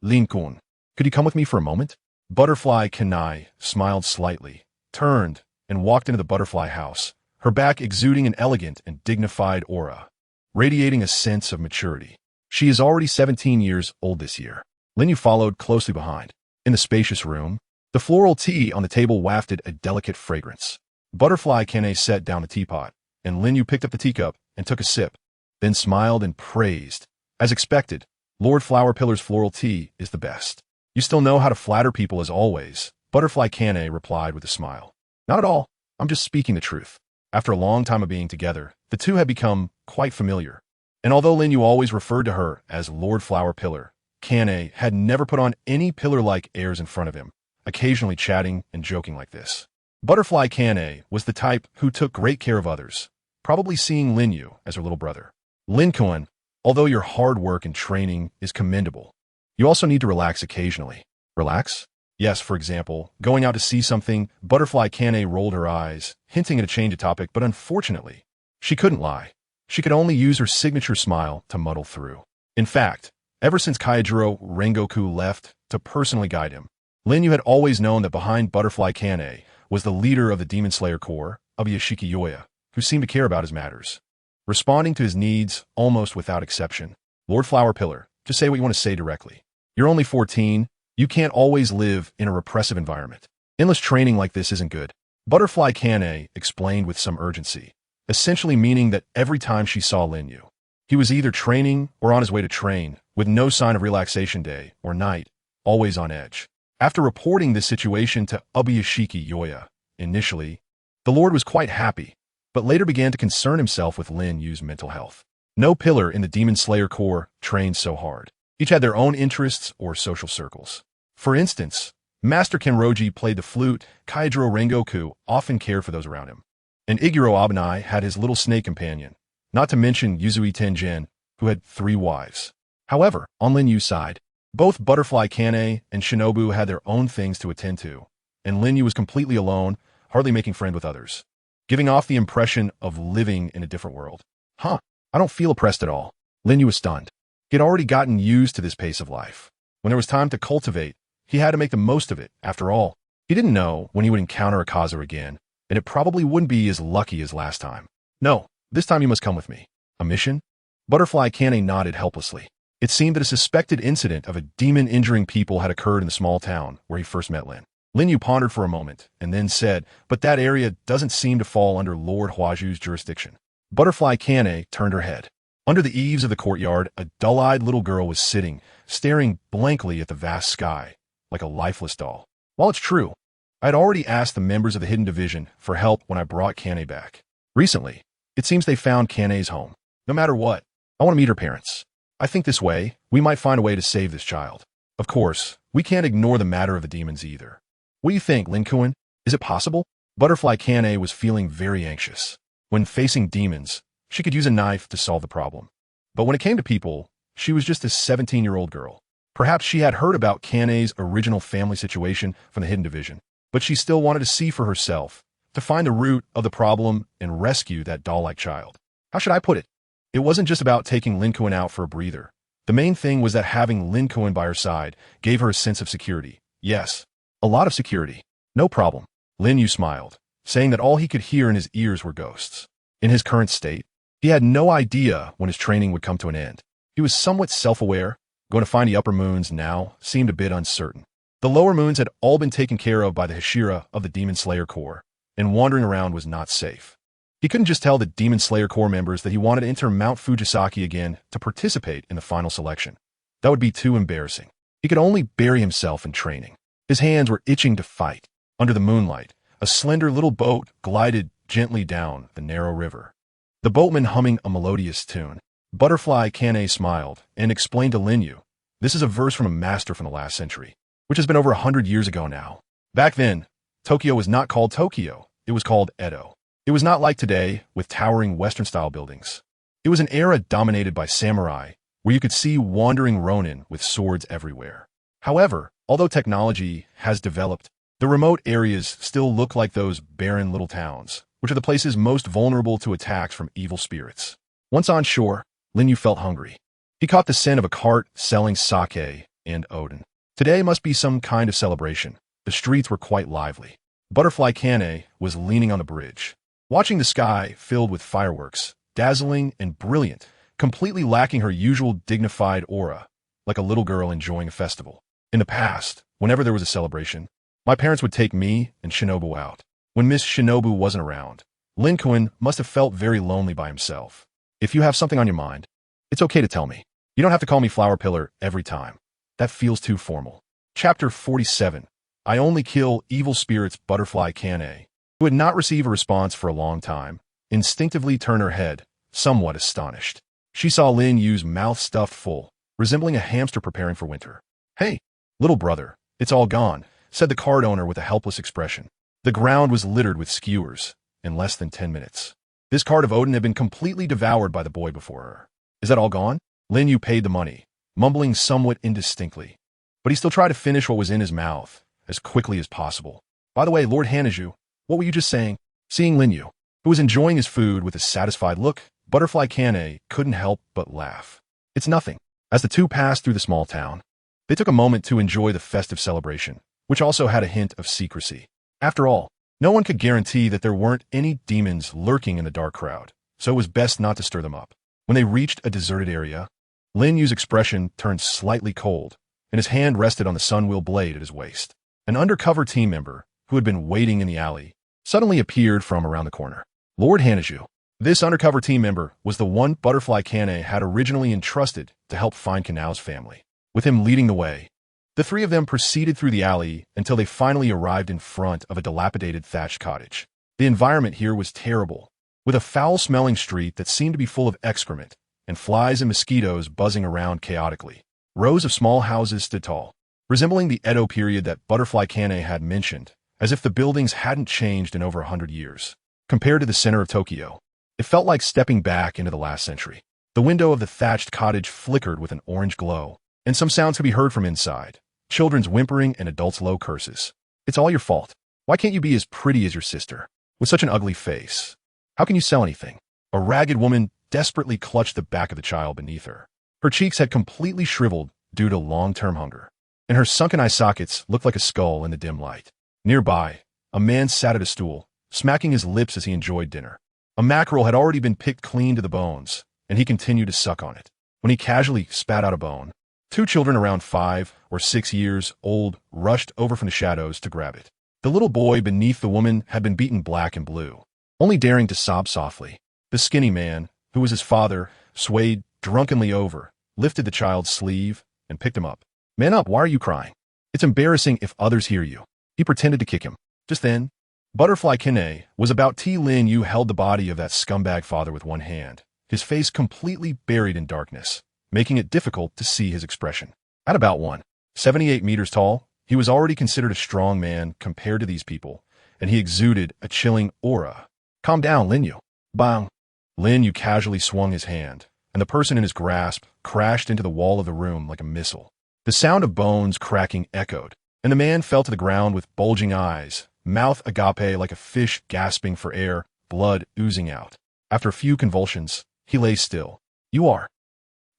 Lin Kun. Could you come with me for a moment? Butterfly Kanai smiled slightly, turned, and walked into the butterfly house, her back exuding an elegant and dignified aura, radiating a sense of maturity. She is already 17 years old this year. Lin Yu followed closely behind. In the spacious room, the floral tea on the table wafted a delicate fragrance. Butterfly Kane set down the teapot, and Lin Yu picked up the teacup and took a sip, then smiled and praised. As expected, Lord Flower Pillar's floral tea is the best. You still know how to flatter people as always, Butterfly Kane replied with a smile. Not at all. I'm just speaking the truth. After a long time of being together, the two had become quite familiar. And although Lin Yu always referred to her as Lord Flower Pillar, Kane had never put on any pillar-like airs in front of him, occasionally chatting and joking like this. Butterfly Kane was the type who took great care of others, probably seeing Lin Yu as her little brother. Lin Kun, although your hard work and training is commendable, you also need to relax occasionally. Relax? Yes, for example, going out to see something. Butterfly Kane rolled her eyes, hinting at a change of topic, but unfortunately, she couldn't lie. She could only use her signature smile to muddle through. In fact, ever since Kaijiro Rengoku left to personally guide him, Lin Yu had always known that behind Butterfly Kane was the leader of the Demon Slayer Corps, Abuyashiki Yoya, who seemed to care about his matters, responding to his needs almost without exception. Lord Flower Pillar, just say what you want to say directly. You're only 14. You can't always live in a repressive environment. Endless training like this isn't good. Butterfly Kane explained with some urgency, essentially meaning that every time she saw Lin Yu, he was either training or on his way to train, with no sign of relaxation day or night, always on edge. After reporting this situation to Abuyashiki Yoya, initially, the Lord was quite happy, but later began to concern himself with Lin Yu's mental health. No pillar in the Demon Slayer Corps trained so hard. Each had their own interests or social circles. For instance, Master Kenroji played the flute. Kaijiro Rengoku often cared for those around him. and Iguro Abanai had his little snake companion, not to mention Yuzui Tenjin, who had 3 wives. However, on Lin Yu's side, both Butterfly Kane and Shinobu had their own things to attend to, and Lin Yu was completely alone, hardly making friends with others, giving off the impression of living in a different world. I don't feel oppressed at all. Lin Yu was stunned. He had already gotten used to this pace of life. When there was time to cultivate, he had to make the most of it. After all, he didn't know when he would encounter Akaza again, and it probably wouldn't be as lucky as last time. No, this time you must come with me. A mission? Butterfly Kane nodded helplessly. It seemed that a suspected incident of a demon injuring people had occurred in the small town where he first met Lin. Lin Yu pondered for a moment, and then said, but that area doesn't seem to fall under Lord Huaju's jurisdiction. Butterfly Kane turned her head. Under the eaves of the courtyard, a dull-eyed little girl was sitting, staring blankly at the vast sky, like a lifeless doll. While it's true, I had already asked the members of the Hidden Division for help when I brought Kane back. Recently, it seems they found Kane's home. No matter what, I want to meet her parents. I think this way, we might find a way to save this child. Of course, we can't ignore the matter of the demons either. What do you think, Lin Kuan? Is it possible? Butterfly Kane was feeling very anxious. When facing demons, she could use a knife to solve the problem. But when it came to people, she was just a 17-year-old girl. Perhaps she had heard about Kane's original family situation from the Hidden Division, but she still wanted to see for herself, to find the root of the problem and rescue that doll-like child. How should I put it? It wasn't just about taking Lin Kuan out for a breather. The main thing was that having Lin Kuan by her side gave her a sense of security. Yes, a lot of security. No problem. Lin Yu smiled, saying that all he could hear in his ears were ghosts. In his current state, he had no idea when his training would come to an end. He was somewhat self-aware. Going to find the upper moons now seemed a bit uncertain. The lower moons had all been taken care of by the Hashira of the Demon Slayer Corps, and wandering around was not safe. He couldn't just tell the Demon Slayer Corps members that he wanted to enter Mount Fujisaki again to participate in the final selection. That would be too embarrassing. He could only bury himself in training. His hands were itching to fight. Under the moonlight, a slender little boat glided gently down the narrow river, the boatman humming a melodious tune. Butterfly Kane smiled and explained to Lin Yu, this is a verse from a master from the last century, which has been over 100 years ago now. Back then, Tokyo was not called Tokyo, it was called Edo. It was not like today, with towering Western-style buildings. It was an era dominated by samurai, where you could see wandering ronin with swords everywhere. However, although technology has developed, the remote areas still look like those barren little towns, which are the places most vulnerable to attacks from evil spirits. Once on shore, Lin Yu felt hungry. He caught the scent of a cart selling sake and odin. Today must be some kind of celebration. The streets were quite lively. Butterfly Kane was leaning on the bridge, watching the sky filled with fireworks, dazzling and brilliant, completely lacking her usual dignified aura, like a little girl enjoying a festival. In the past, whenever there was a celebration, my parents would take me and Shinobu out. When Miss Shinobu wasn't around, Lin Kuan must have felt very lonely by himself. If you have something on your mind, it's okay to tell me. You don't have to call me Flower Pillar every time. That feels too formal. Chapter 47. I only kill evil spirits. Butterfly Kane, who had not received a response for a long time, instinctively turned her head, somewhat astonished. She saw Lin Yu's mouth stuffed full, resembling a hamster preparing for winter. Hey, little brother, it's all gone, said the cart owner with a helpless expression. The ground was littered with skewers in less than 10 minutes. This cart of Odin had been completely devoured by the boy before her. Is that all gone? Lin Yu paid the money, mumbling somewhat indistinctly. But he still tried to finish what was in his mouth as quickly as possible. By the way, Lord Hanaju, what were you just saying? Seeing Lin Yu, who was enjoying his food with a satisfied look, Butterfly Kane couldn't help but laugh. It's nothing. As the two passed through the small town, they took a moment to enjoy the festive celebration, which also had a hint of secrecy. After all, no one could guarantee that there weren't any demons lurking in the dark crowd, so it was best not to stir them up. When they reached a deserted area, Lin Yu's expression turned slightly cold, and his hand rested on the sunwheel blade at his waist. An undercover team member, who had been waiting in the alley, suddenly appeared from around the corner. Lord Hanaju. This undercover team member was the one Butterfly Kane had originally entrusted to help find Kanao's family. With him leading the way, the three of them proceeded through the alley until they finally arrived in front of a dilapidated thatched cottage. The environment here was terrible, with a foul-smelling street that seemed to be full of excrement, and flies and mosquitoes buzzing around chaotically. Rows of small houses stood tall, resembling the Edo period that Butterfly Kane had mentioned, as if the buildings hadn't changed in over 100 years. compared to the center of Tokyo. It felt like stepping back into the last century. The window of the thatched cottage flickered with an orange glow, and some sounds could be heard from inside. Children's whimpering and adults' low curses. It's all your fault. Why can't you be as pretty as your sister? With such an ugly face. How can you sell anything? A ragged woman desperately clutched the back of the child beneath her. Her cheeks had completely shriveled due to long-term hunger, and her sunken eye sockets looked like a skull in the dim light. Nearby, a man sat at a stool, smacking his lips as he enjoyed dinner. A mackerel had already been picked clean to the bones, and he continued to suck on it. When he casually spat out a bone, two children around 5 or 6 years old rushed over from the shadows to grab it. The little boy beneath the woman had been beaten black and blue, only daring to sob softly. The skinny man, who was his father, swayed drunkenly over, lifted the child's sleeve, and picked him up. Man up, why are you crying? It's embarrassing if others hear you. He pretended to kick him. Just then, Butterfly Kine was about to. Lin Yu held the body of that scumbag father with one hand, his face completely buried in darkness, making it difficult to see his expression. At about 178 meters tall, he was already considered a strong man compared to these people, and he exuded a chilling aura. Calm down, Lin Yu. Bang. Lin Yu casually swung his hand, and the person in his grasp crashed into the wall of the room like a missile. The sound of bones cracking echoed, and the man fell to the ground with bulging eyes, mouth agape like a fish gasping for air, blood oozing out. After a few convulsions, he lay still. You are.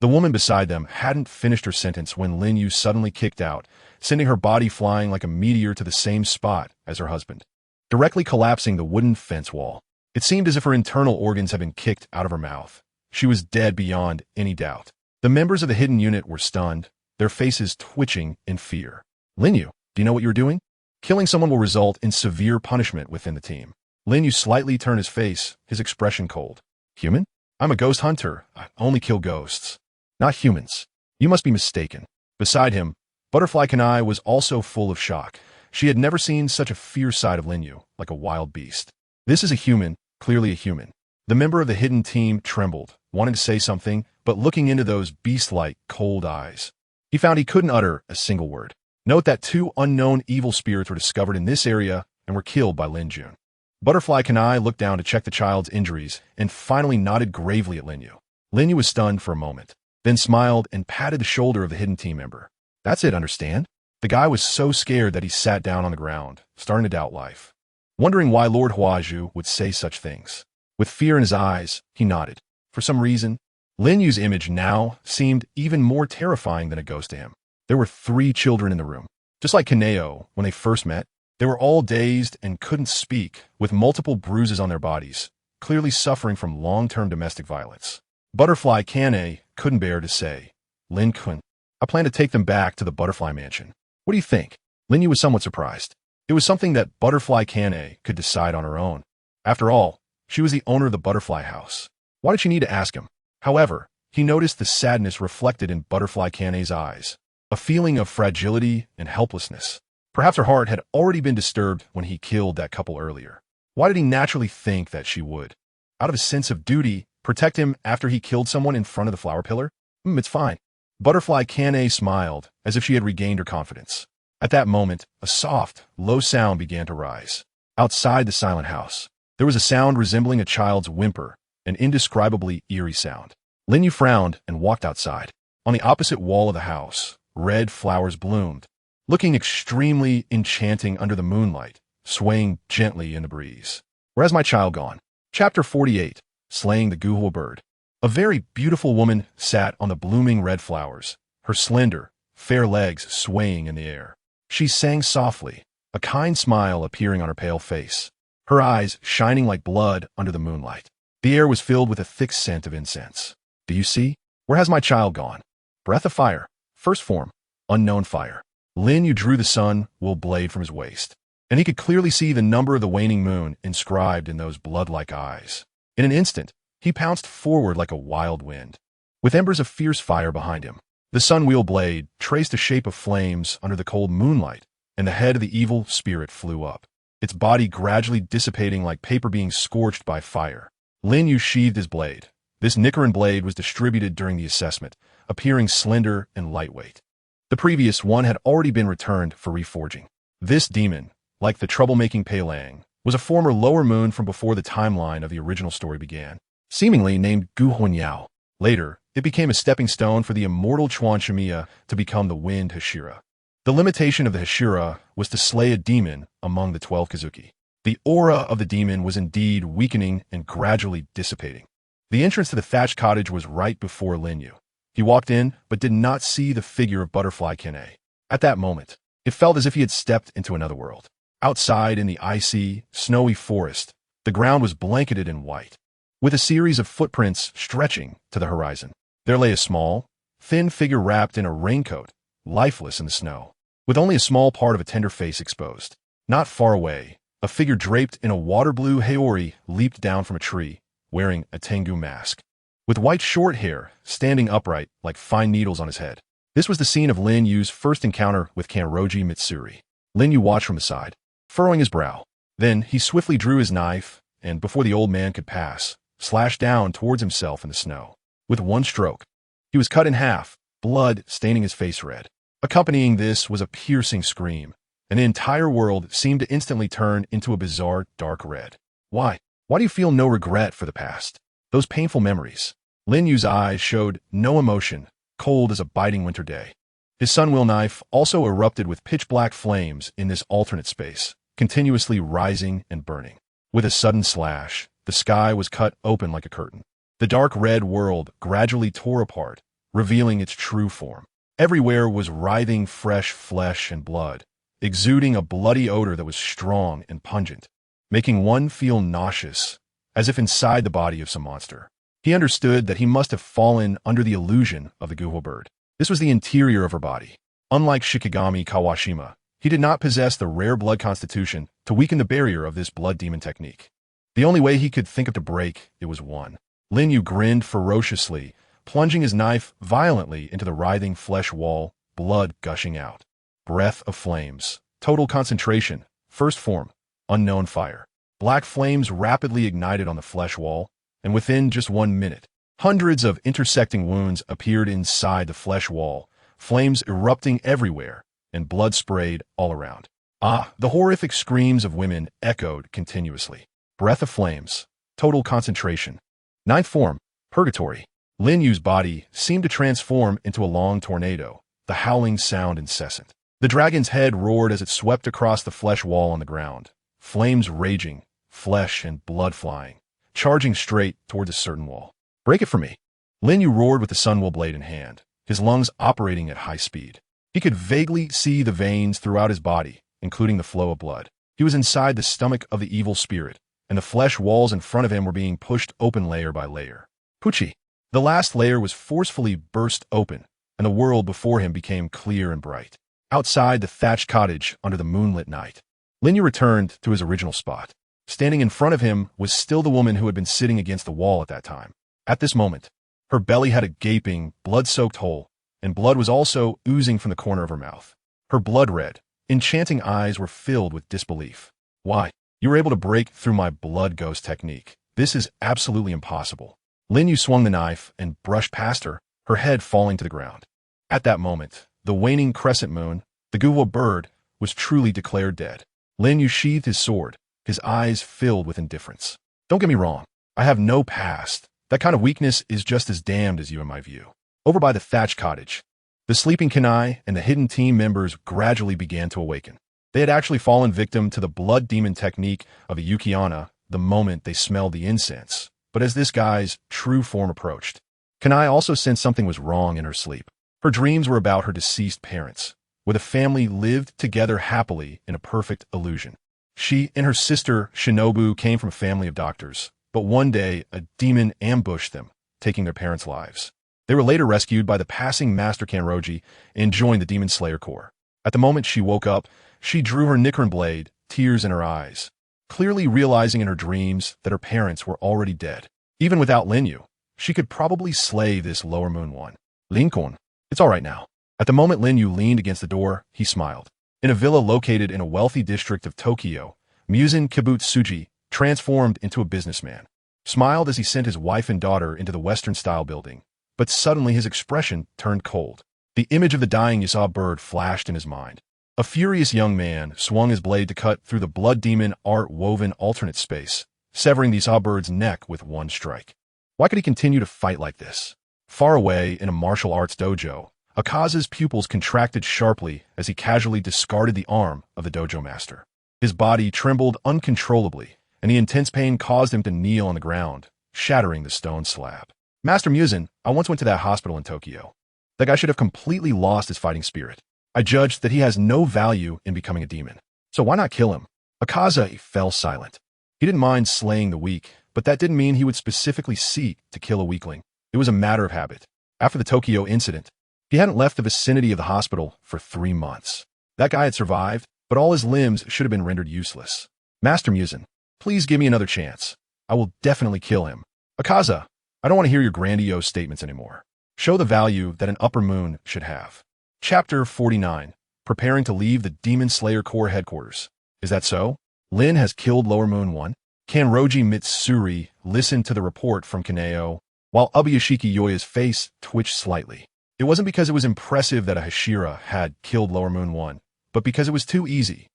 The woman beside them hadn't finished her sentence when Lin Yu suddenly kicked out, sending her body flying like a meteor to the same spot as her husband, directly collapsing the wooden fence wall. It seemed as if her internal organs had been kicked out of her mouth. She was dead beyond any doubt. The members of the hidden unit were stunned, their faces twitching in fear. Lin Yu, do you know what you're doing? Killing someone will result in severe punishment within the team. Lin Yu slightly turned his face, his expression cold. Human? I'm a ghost hunter. I only kill ghosts, not humans. You must be mistaken. Beside him, Butterfly Kanai was also full of shock. She had never seen such a fierce side of Lin Yu, like a wild beast. This is a human, clearly a human. The member of the hidden team trembled, wanting to say something, but looking into those beast-like, cold eyes, he found he couldn't utter a single word. Note that 2 unknown evil spirits were discovered in this area and were killed by Lin Jun. Butterfly Kanai looked down to check the child's injuries and finally nodded gravely at Lin Yu. Lin Yu was stunned for a moment, then smiled and patted the shoulder of the hidden team member. That's it, understand? The guy was so scared that he sat down on the ground, starting to doubt life, wondering why Lord Huazhu would say such things. With fear in his eyes, he nodded. For some reason, Lin Yu's image now seemed even more terrifying than a ghost to him. There were 3 children in the room. Just like Kaneo when they first met, they were all dazed and couldn't speak, with multiple bruises on their bodies, clearly suffering from long-term domestic violence. Butterfly Kane couldn't bear to say, Lin Kun, I plan to take them back to the Butterfly Mansion. What do you think? Lin Yu was somewhat surprised. It was something that Butterfly Kane could decide on her own. After all, she was the owner of the Butterfly House. Why did she need to ask him? However, he noticed the sadness reflected in Butterfly Kane's eyes, a feeling of fragility and helplessness. Perhaps her heart had already been disturbed when he killed that couple earlier. Why did he naturally think that she would, out of a sense of duty, protect him after he killed someone in front of the flower pillar? It's fine. Butterfly Kane smiled, as if she had regained her confidence. At that moment, a soft, low sound began to rise. Outside the silent house, there was a sound resembling a child's whimper, an indescribably eerie sound. Lin Yu frowned and walked outside. On the opposite wall of the house, red flowers bloomed, looking extremely enchanting under the moonlight, swaying gently in the breeze. Where has my child gone? Chapter 48, Slaying the Guhua Bird. A very beautiful woman sat on the blooming red flowers, her slender, fair legs swaying in the air. She sang softly, a kind smile appearing on her pale face, her eyes shining like blood under the moonlight. The air was filled with a thick scent of incense. Do you see? Where has my child gone? Breath of fire. First form. Unknown fire. Lin Yu drew the sun-will blade from his waist, and he could clearly see the number of the waning moon inscribed in those blood-like eyes. In an instant, he pounced forward like a wild wind, with embers of fierce fire behind him. The sun-wheel blade traced a shape of flames under the cold moonlight, and the head of the evil spirit flew up, its body gradually dissipating like paper being scorched by fire. Lin Yu sheathed his blade. This Nichirin Blade was distributed during the assessment, appearing slender and lightweight. The previous one had already been returned for reforging. This demon, like the troublemaking Pei Lang, was a former lower moon from before the timeline of the original story began, seemingly named Gu Huanyao. Later, it became a stepping stone for the immortal Chuan Shimiya to become the Wind Hashira. The limitation of the Hashira was to slay a demon among the 12 Kazuki. The aura of the demon was indeed weakening and gradually dissipating. The entrance to the thatched cottage was right before Lin Yu. He walked in, but did not see the figure of Butterfly Kene. At that moment, it felt as if he had stepped into another world. Outside in the icy, snowy forest, the ground was blanketed in white, with a series of footprints stretching to the horizon. There lay a small, thin figure wrapped in a raincoat, lifeless in the snow, with only a small part of a tender face exposed. Not far away, a figure draped in a water-blue haori leaped down from a tree, wearing a Tengu mask, with white short hair standing upright like fine needles on his head. This was the scene of Lin Yu's first encounter with Kanroji Mitsuri. Lin Yu watched from the side, furrowing his brow. Then he swiftly drew his knife, and before the old man could pass, slashed down towards himself in the snow. With one stroke, he was cut in half, blood staining his face red. Accompanying this was a piercing scream, and the entire world seemed to instantly turn into a bizarre dark red. Why? Why do you feel no regret for the past? Those painful memories. Lin Yu's eyes showed no emotion, cold as a biting winter day. His sunwheel knife also erupted with pitch-black flames in this alternate space, continuously rising and burning. With a sudden slash, the sky was cut open like a curtain. The dark red world gradually tore apart, revealing its true form. Everywhere was writhing fresh flesh and blood, exuding a bloody odor that was strong and pungent, making one feel nauseous, as if inside the body of some monster. He understood that he must have fallen under the illusion of the Guho bird. This was the interior of her body. Unlike Shikigami Kawashima, he did not possess the rare blood constitution to weaken the barrier of this blood demon technique. The only way he could think of to break it was one. Lin Yu grinned ferociously, plunging his knife violently into the writhing flesh wall, blood gushing out. Breath of flames. Total concentration. First form. Unknown fire. Black flames rapidly ignited on the flesh wall, and within just 1 minute, hundreds of intersecting wounds appeared inside the flesh wall, flames erupting everywhere, and blood sprayed all around. The horrific screams of women echoed continuously. Breath of flames. Total concentration. Ninth form. Purgatory. Lin Yu's body seemed to transform into a long tornado, the howling sound incessant. The dragon's head roared as it swept across the flesh wall on the ground, flames raging, flesh and blood flying, charging straight towards a certain wall. Break it for me. Lin Yu roared with the sunwheel blade in hand, his lungs operating at high speed. He could vaguely see the veins throughout his body, including the flow of blood. He was inside the stomach of the evil spirit, and the flesh walls in front of him were being pushed open layer by layer. Pucci. The last layer was forcefully burst open, and the world before him became clear and bright. Outside the thatched cottage under the moonlit night, Lin Yu returned to his original spot. Standing in front of him was still the woman who had been sitting against the wall at that time. At this moment, her belly had a gaping, blood-soaked hole, and blood was also oozing from the corner of her mouth. Her blood-red, enchanting eyes were filled with disbelief. Why? You were able to break through my blood ghost technique. This is absolutely impossible. Lin Yu swung the knife and brushed past her, her head falling to the ground. At that moment, the waning crescent moon, the Guhua bird, was truly declared dead. Lin Yu sheathed his sword, his eyes filled with indifference. Don't get me wrong. I have no past. That kind of weakness is just as damned as you in my view. Over by the thatched cottage, the sleeping Kanai and the hidden team members gradually began to awaken. They had actually fallen victim to the blood demon technique of a Yukiana the moment they smelled the incense. But as this guy's true form approached, Kanai also sensed something was wrong in her sleep. Her dreams were about her deceased parents, where the family lived together happily in a perfect illusion. She and her sister Shinobu came from a family of doctors, but one day a demon ambushed them, taking their parents' lives. They were later rescued by the passing Master Kanroji and joined the Demon Slayer Corps. At the moment she woke up, she drew her Nichirin Blade, tears in her eyes, clearly realizing in her dreams that her parents were already dead. Even without Lin Yu, she could probably slay this lower moon one. Lincoln, it's all right now. At the moment Lin Yu leaned against the door, he smiled. In a villa located in a wealthy district of Tokyo, Muzin Kibutsuji transformed into a businessman. Smiled as he sent his wife and daughter into the Western-style building, but suddenly his expression turned cold. The image of the dying Yasa bird flashed in his mind. A furious young man swung his blade to cut through the blood demon art-woven alternate space, severing the Sawbird's neck with one strike. Why could he continue to fight like this? Far away in a martial arts dojo, Akaza's pupils contracted sharply as he casually discarded the arm of the dojo master. His body trembled uncontrollably, and the intense pain caused him to kneel on the ground, shattering the stone slab. Master Muzan, I once went to that hospital in Tokyo. That guy should have completely lost his fighting spirit. I judged that he has no value in becoming a demon. So why not kill him? Akaza fell silent. He didn't mind slaying the weak, but that didn't mean he would specifically seek to kill a weakling. It was a matter of habit. After the Tokyo incident, he hadn't left the vicinity of the hospital for 3 months. That guy had survived, but all his limbs should have been rendered useless. Master Muzan, please give me another chance. I will definitely kill him. Akaza, I don't want to hear your grandiose statements anymore. Show the value that an upper moon should have. Chapter 49. Preparing to leave the Demon Slayer Corps headquarters. Is that so? Lin has killed Lower Moon 1? Kanroji Mitsuri listened to the report from Kaneo, while Ubuyashiki Yoya's face twitched slightly. It wasn't because it was impressive that a Hashira had killed Lower Moon 1, but because it was too easy.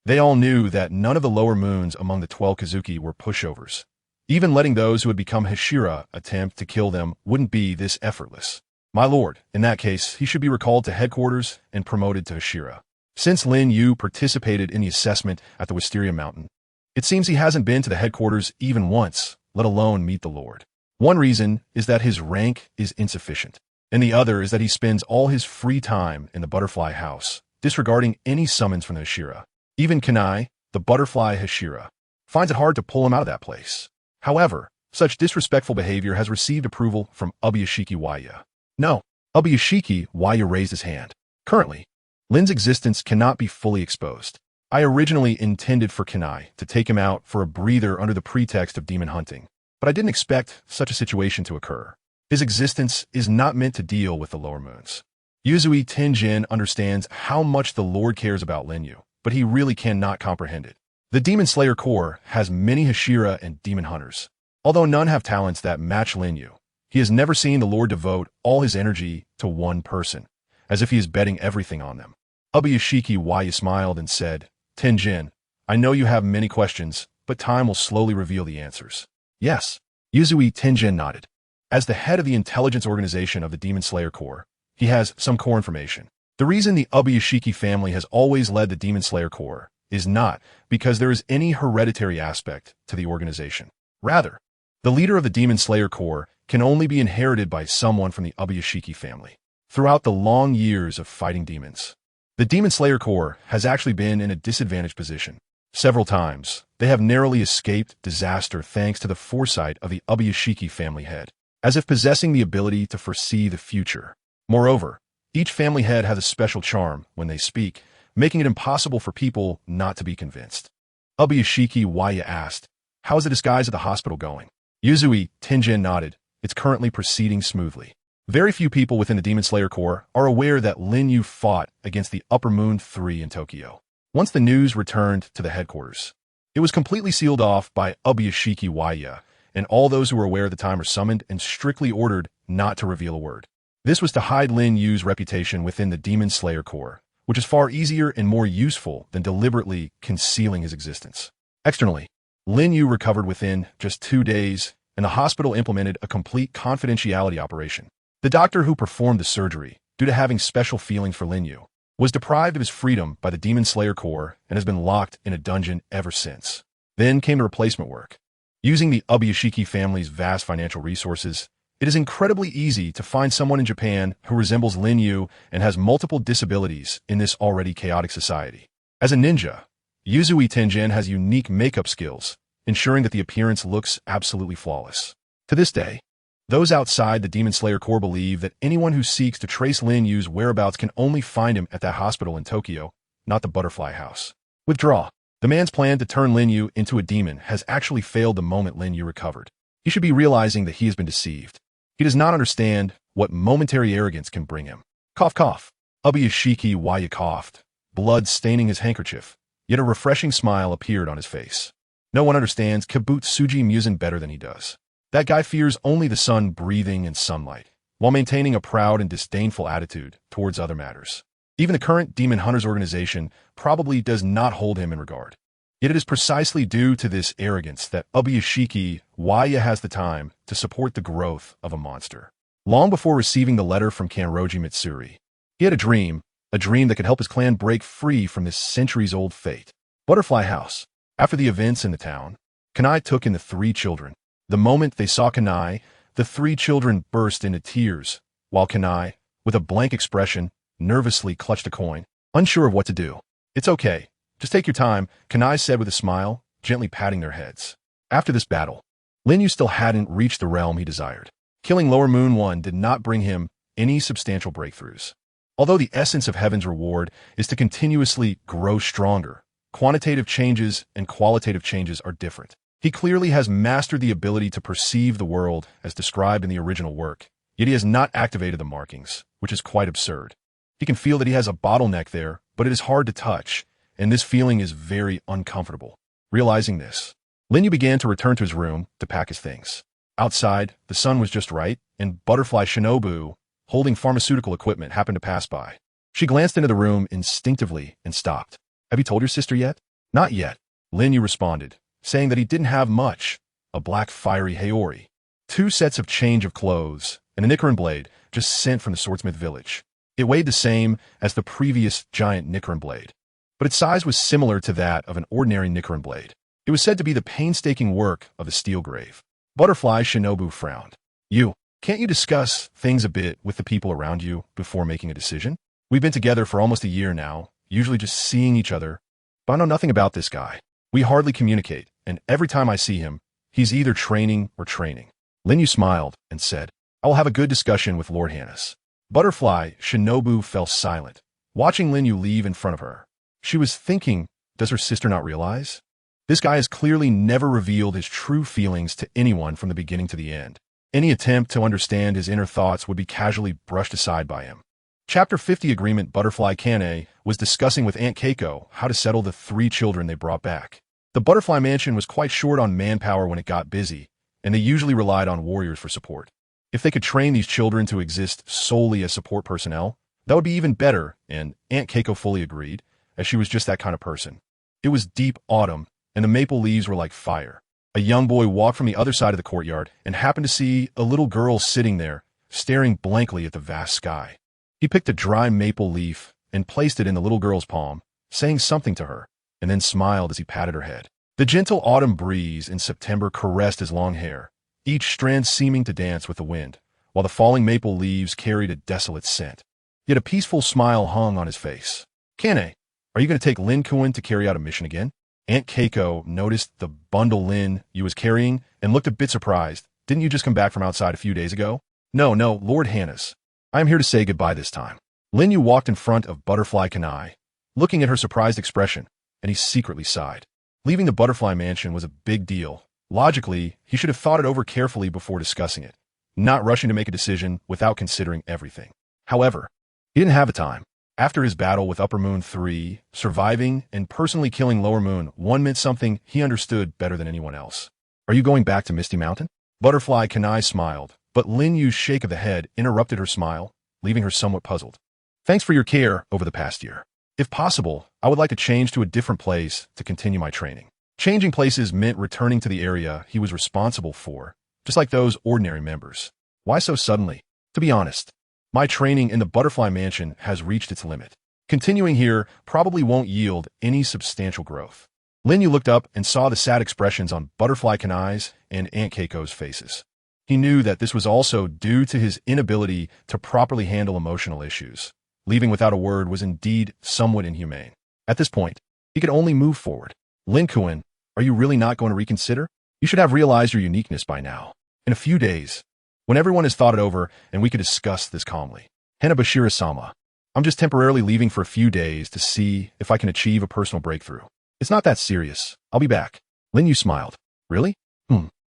They all knew that none of the lower moons among the 12 Kazuki were pushovers. Even letting those who had become Hashira attempt to kill them wouldn't be this effortless. My lord, in that case, he should be recalled to headquarters and promoted to Hashira. Since Lin Yu participated in the assessment at the Wisteria Mountain, it seems he hasn't been to the headquarters even once, let alone meet the lord. One reason is that his rank is insufficient, and the other is that he spends all his free time in the butterfly house, disregarding any summons from the Hashira. Even Kanai, the butterfly Hashira, finds it hard to pull him out of that place. However, such disrespectful behavior has received approval from Ubuyashiki Waya. No, Ubuyashiki Waya raised his hand. Currently, Lin's existence cannot be fully exposed. I originally intended for Kanai to take him out for a breather under the pretext of demon hunting, but I didn't expect such a situation to occur. His existence is not meant to deal with the lower moons. Yuzui Tenjin understands how much the Lord cares about Lin Yu, but he really cannot comprehend it. The Demon Slayer Corps has many Hashira and demon hunters. Although none have talents that match Lin Yu, he has never seen the Lord devote all his energy to one person, as if he is betting everything on them. Ubuyashiki Waya smiled and said, Tenjin, I know you have many questions, but time will slowly reveal the answers. Yes. Yuzui Tenjin nodded. As the head of the intelligence organization of the Demon Slayer Corps, he has some core information. The reason the Ubuyashiki family has always led the Demon Slayer Corps is not because there is any hereditary aspect to the organization. Rather, the leader of the Demon Slayer Corps can only be inherited by someone from the Ubuyashiki family. Throughout the long years of fighting demons, the Demon Slayer Corps has actually been in a disadvantaged position. Several times, they have narrowly escaped disaster thanks to the foresight of the Ubuyashiki family head, as if possessing the ability to foresee the future. Moreover, each family head has a special charm when they speak, making it impossible for people not to be convinced. Ubuyashiki Waya asked, How is the disguise at the hospital going? Yuzui Tenjin nodded. It's currently proceeding smoothly. Very few people within the Demon Slayer Corps are aware that Lin Yu fought against the Upper Moon 3 in Tokyo. Once the news returned to the headquarters, it was completely sealed off by Ubuyashiki Waya, and all those who were aware at the time are summoned and strictly ordered not to reveal a word. This was to hide Lin Yu's reputation within the Demon Slayer Corps, which is far easier and more useful than deliberately concealing his existence. Externally, Lin Yu recovered within just 2 days, and the hospital implemented a complete confidentiality operation. The doctor who performed the surgery, due to having special feelings for Lin Yu, was deprived of his freedom by the Demon Slayer Corps and has been locked in a dungeon ever since. Then came the replacement work. Using the Ubuyashiki family's vast financial resources, it is incredibly easy to find someone in Japan who resembles Lin Yu and has multiple disabilities in this already chaotic society. As a ninja, Yuzui Tenjin has unique makeup skills, ensuring that the appearance looks absolutely flawless. To this day, those outside the Demon Slayer Corps believe that anyone who seeks to trace Lin Yu's whereabouts can only find him at that hospital in Tokyo, not the Butterfly House. Withdraw. The man's plan to turn Lin Yu into a demon has actually failed the moment Lin Yu recovered. He should be realizing that he has been deceived. He does not understand what momentary arrogance can bring him. Cough, cough. Ubuyashiki Waya coughed, blood staining his handkerchief, yet a refreshing smile appeared on his face. No one understands Kibutsuji Muzan better than he does. That guy fears only the sun breathing and sunlight, while maintaining a proud and disdainful attitude towards other matters. Even the current Demon Hunters organization probably does not hold him in regard. Yet it is precisely due to this arrogance that Ubuyashiki Waya has the time to support the growth of a monster. Long before receiving the letter from Kanroji Mitsuri, he had a dream that could help his clan break free from this centuries-old fate. Butterfly House. After the events in the town, Kanai took in the 3 children. The moment they saw Kanai, the 3 children burst into tears, while Kanai, with a blank expression, nervously clutched a coin, unsure of what to do. "It's okay. Just take your time," Kanai said with a smile, gently patting their heads. After this battle, Lin Yu still hadn't reached the realm he desired. Killing Lower Moon 1 did not bring him any substantial breakthroughs. Although the essence of Heaven's reward is to continuously grow stronger, quantitative changes and qualitative changes are different. He clearly has mastered the ability to perceive the world as described in the original work, yet he has not activated the markings, which is quite absurd. He can feel that he has a bottleneck there, but it is hard to touch, and this feeling is very uncomfortable. Realizing this, Lin Yu began to return to his room to pack his things. Outside, the sun was just right, and Butterfly Shinobu, holding pharmaceutical equipment, happened to pass by. She glanced into the room instinctively and stopped. "Have you told your sister yet?" "Not yet," Lin Yu responded, saying that he didn't have much: a black fiery Haori, 2 sets of change of clothes, and a Nichirin Blade just sent from the swordsmith village. It weighed the same as the previous giant Nichirin Blade, but its size was similar to that of an ordinary Nichirin Blade. It was said to be the painstaking work of the steel grave. Butterfly Shinobu frowned. Can't you discuss things a bit with the people around you before making a decision? We've been together for almost a year now, usually just seeing each other, but I know nothing about this guy. We hardly communicate, and every time I see him, he's either training or training." Lin Yu smiled and said, "I will have a good discussion with Lord Hannes." Butterfly Shinobu fell silent, watching Lin Yu leave in front of her. She was thinking, does her sister not realize? This guy has clearly never revealed his true feelings to anyone from the beginning to the end. Any attempt to understand his inner thoughts would be casually brushed aside by him. Chapter 50 Agreement. Butterfly Kane was discussing with Aunt Keiko how to settle the 3 children they brought back. The Butterfly Mansion was quite short on manpower when it got busy, and they usually relied on warriors for support. If they could train these children to exist solely as support personnel, that would be even better, and Aunt Keiko fully agreed, as she was just that kind of person. It was deep autumn, and the maple leaves were like fire. A young boy walked from the other side of the courtyard and happened to see a little girl sitting there, staring blankly at the vast sky. He picked a dry maple leaf and placed it in the little girl's palm, saying something to her, and then smiled as he patted her head. The gentle autumn breeze in September caressed his long hair, each strand seeming to dance with the wind, while the falling maple leaves carried a desolate scent. Yet a peaceful smile hung on his face. "Kane, are you going to take Lin Kuan to carry out a mission again?" Aunt Keiko noticed the bundle Lin Yu was carrying and looked a bit surprised. "Didn't you just come back from outside a few days ago?" No, Lord Hannes. I am here to say goodbye this time." Lin Yu walked in front of Butterfly Kanai, looking at her surprised expression, and he secretly sighed. Leaving the Butterfly Mansion was a big deal. Logically, he should have thought it over carefully before discussing it, not rushing to make a decision without considering everything. However, he didn't have the time. After his battle with Upper Moon 3, surviving and personally killing Lower Moon 1 meant something he understood better than anyone else. "Are you going back to Misty Mountain?" Butterfly Kanai smiled, but Lin Yu's shake of the head interrupted her smile, leaving her somewhat puzzled. "Thanks for your care over the past year. If possible, I would like to change to a different place to continue my training." Changing places meant returning to the area he was responsible for, just like those ordinary members. Why so suddenly? To be honest, my training in the Butterfly Mansion has reached its limit. Continuing here probably won't yield any substantial growth. Lin Yu looked up and saw the sad expressions on Butterfly Kanai's and Aunt Keiko's faces. He knew that this was also due to his inability to properly handle emotional issues. Leaving without a word was indeed somewhat inhumane. At this point, he could only move forward. "Lin Kuan, are you really not going to reconsider? You should have realized your uniqueness by now. In a few days, when everyone has thought it over and we could discuss this calmly." "Hanabashira-sama, I'm just temporarily leaving for a few days to see if I can achieve a personal breakthrough. It's not that serious. I'll be back." Lin Yu smiled. "Really?"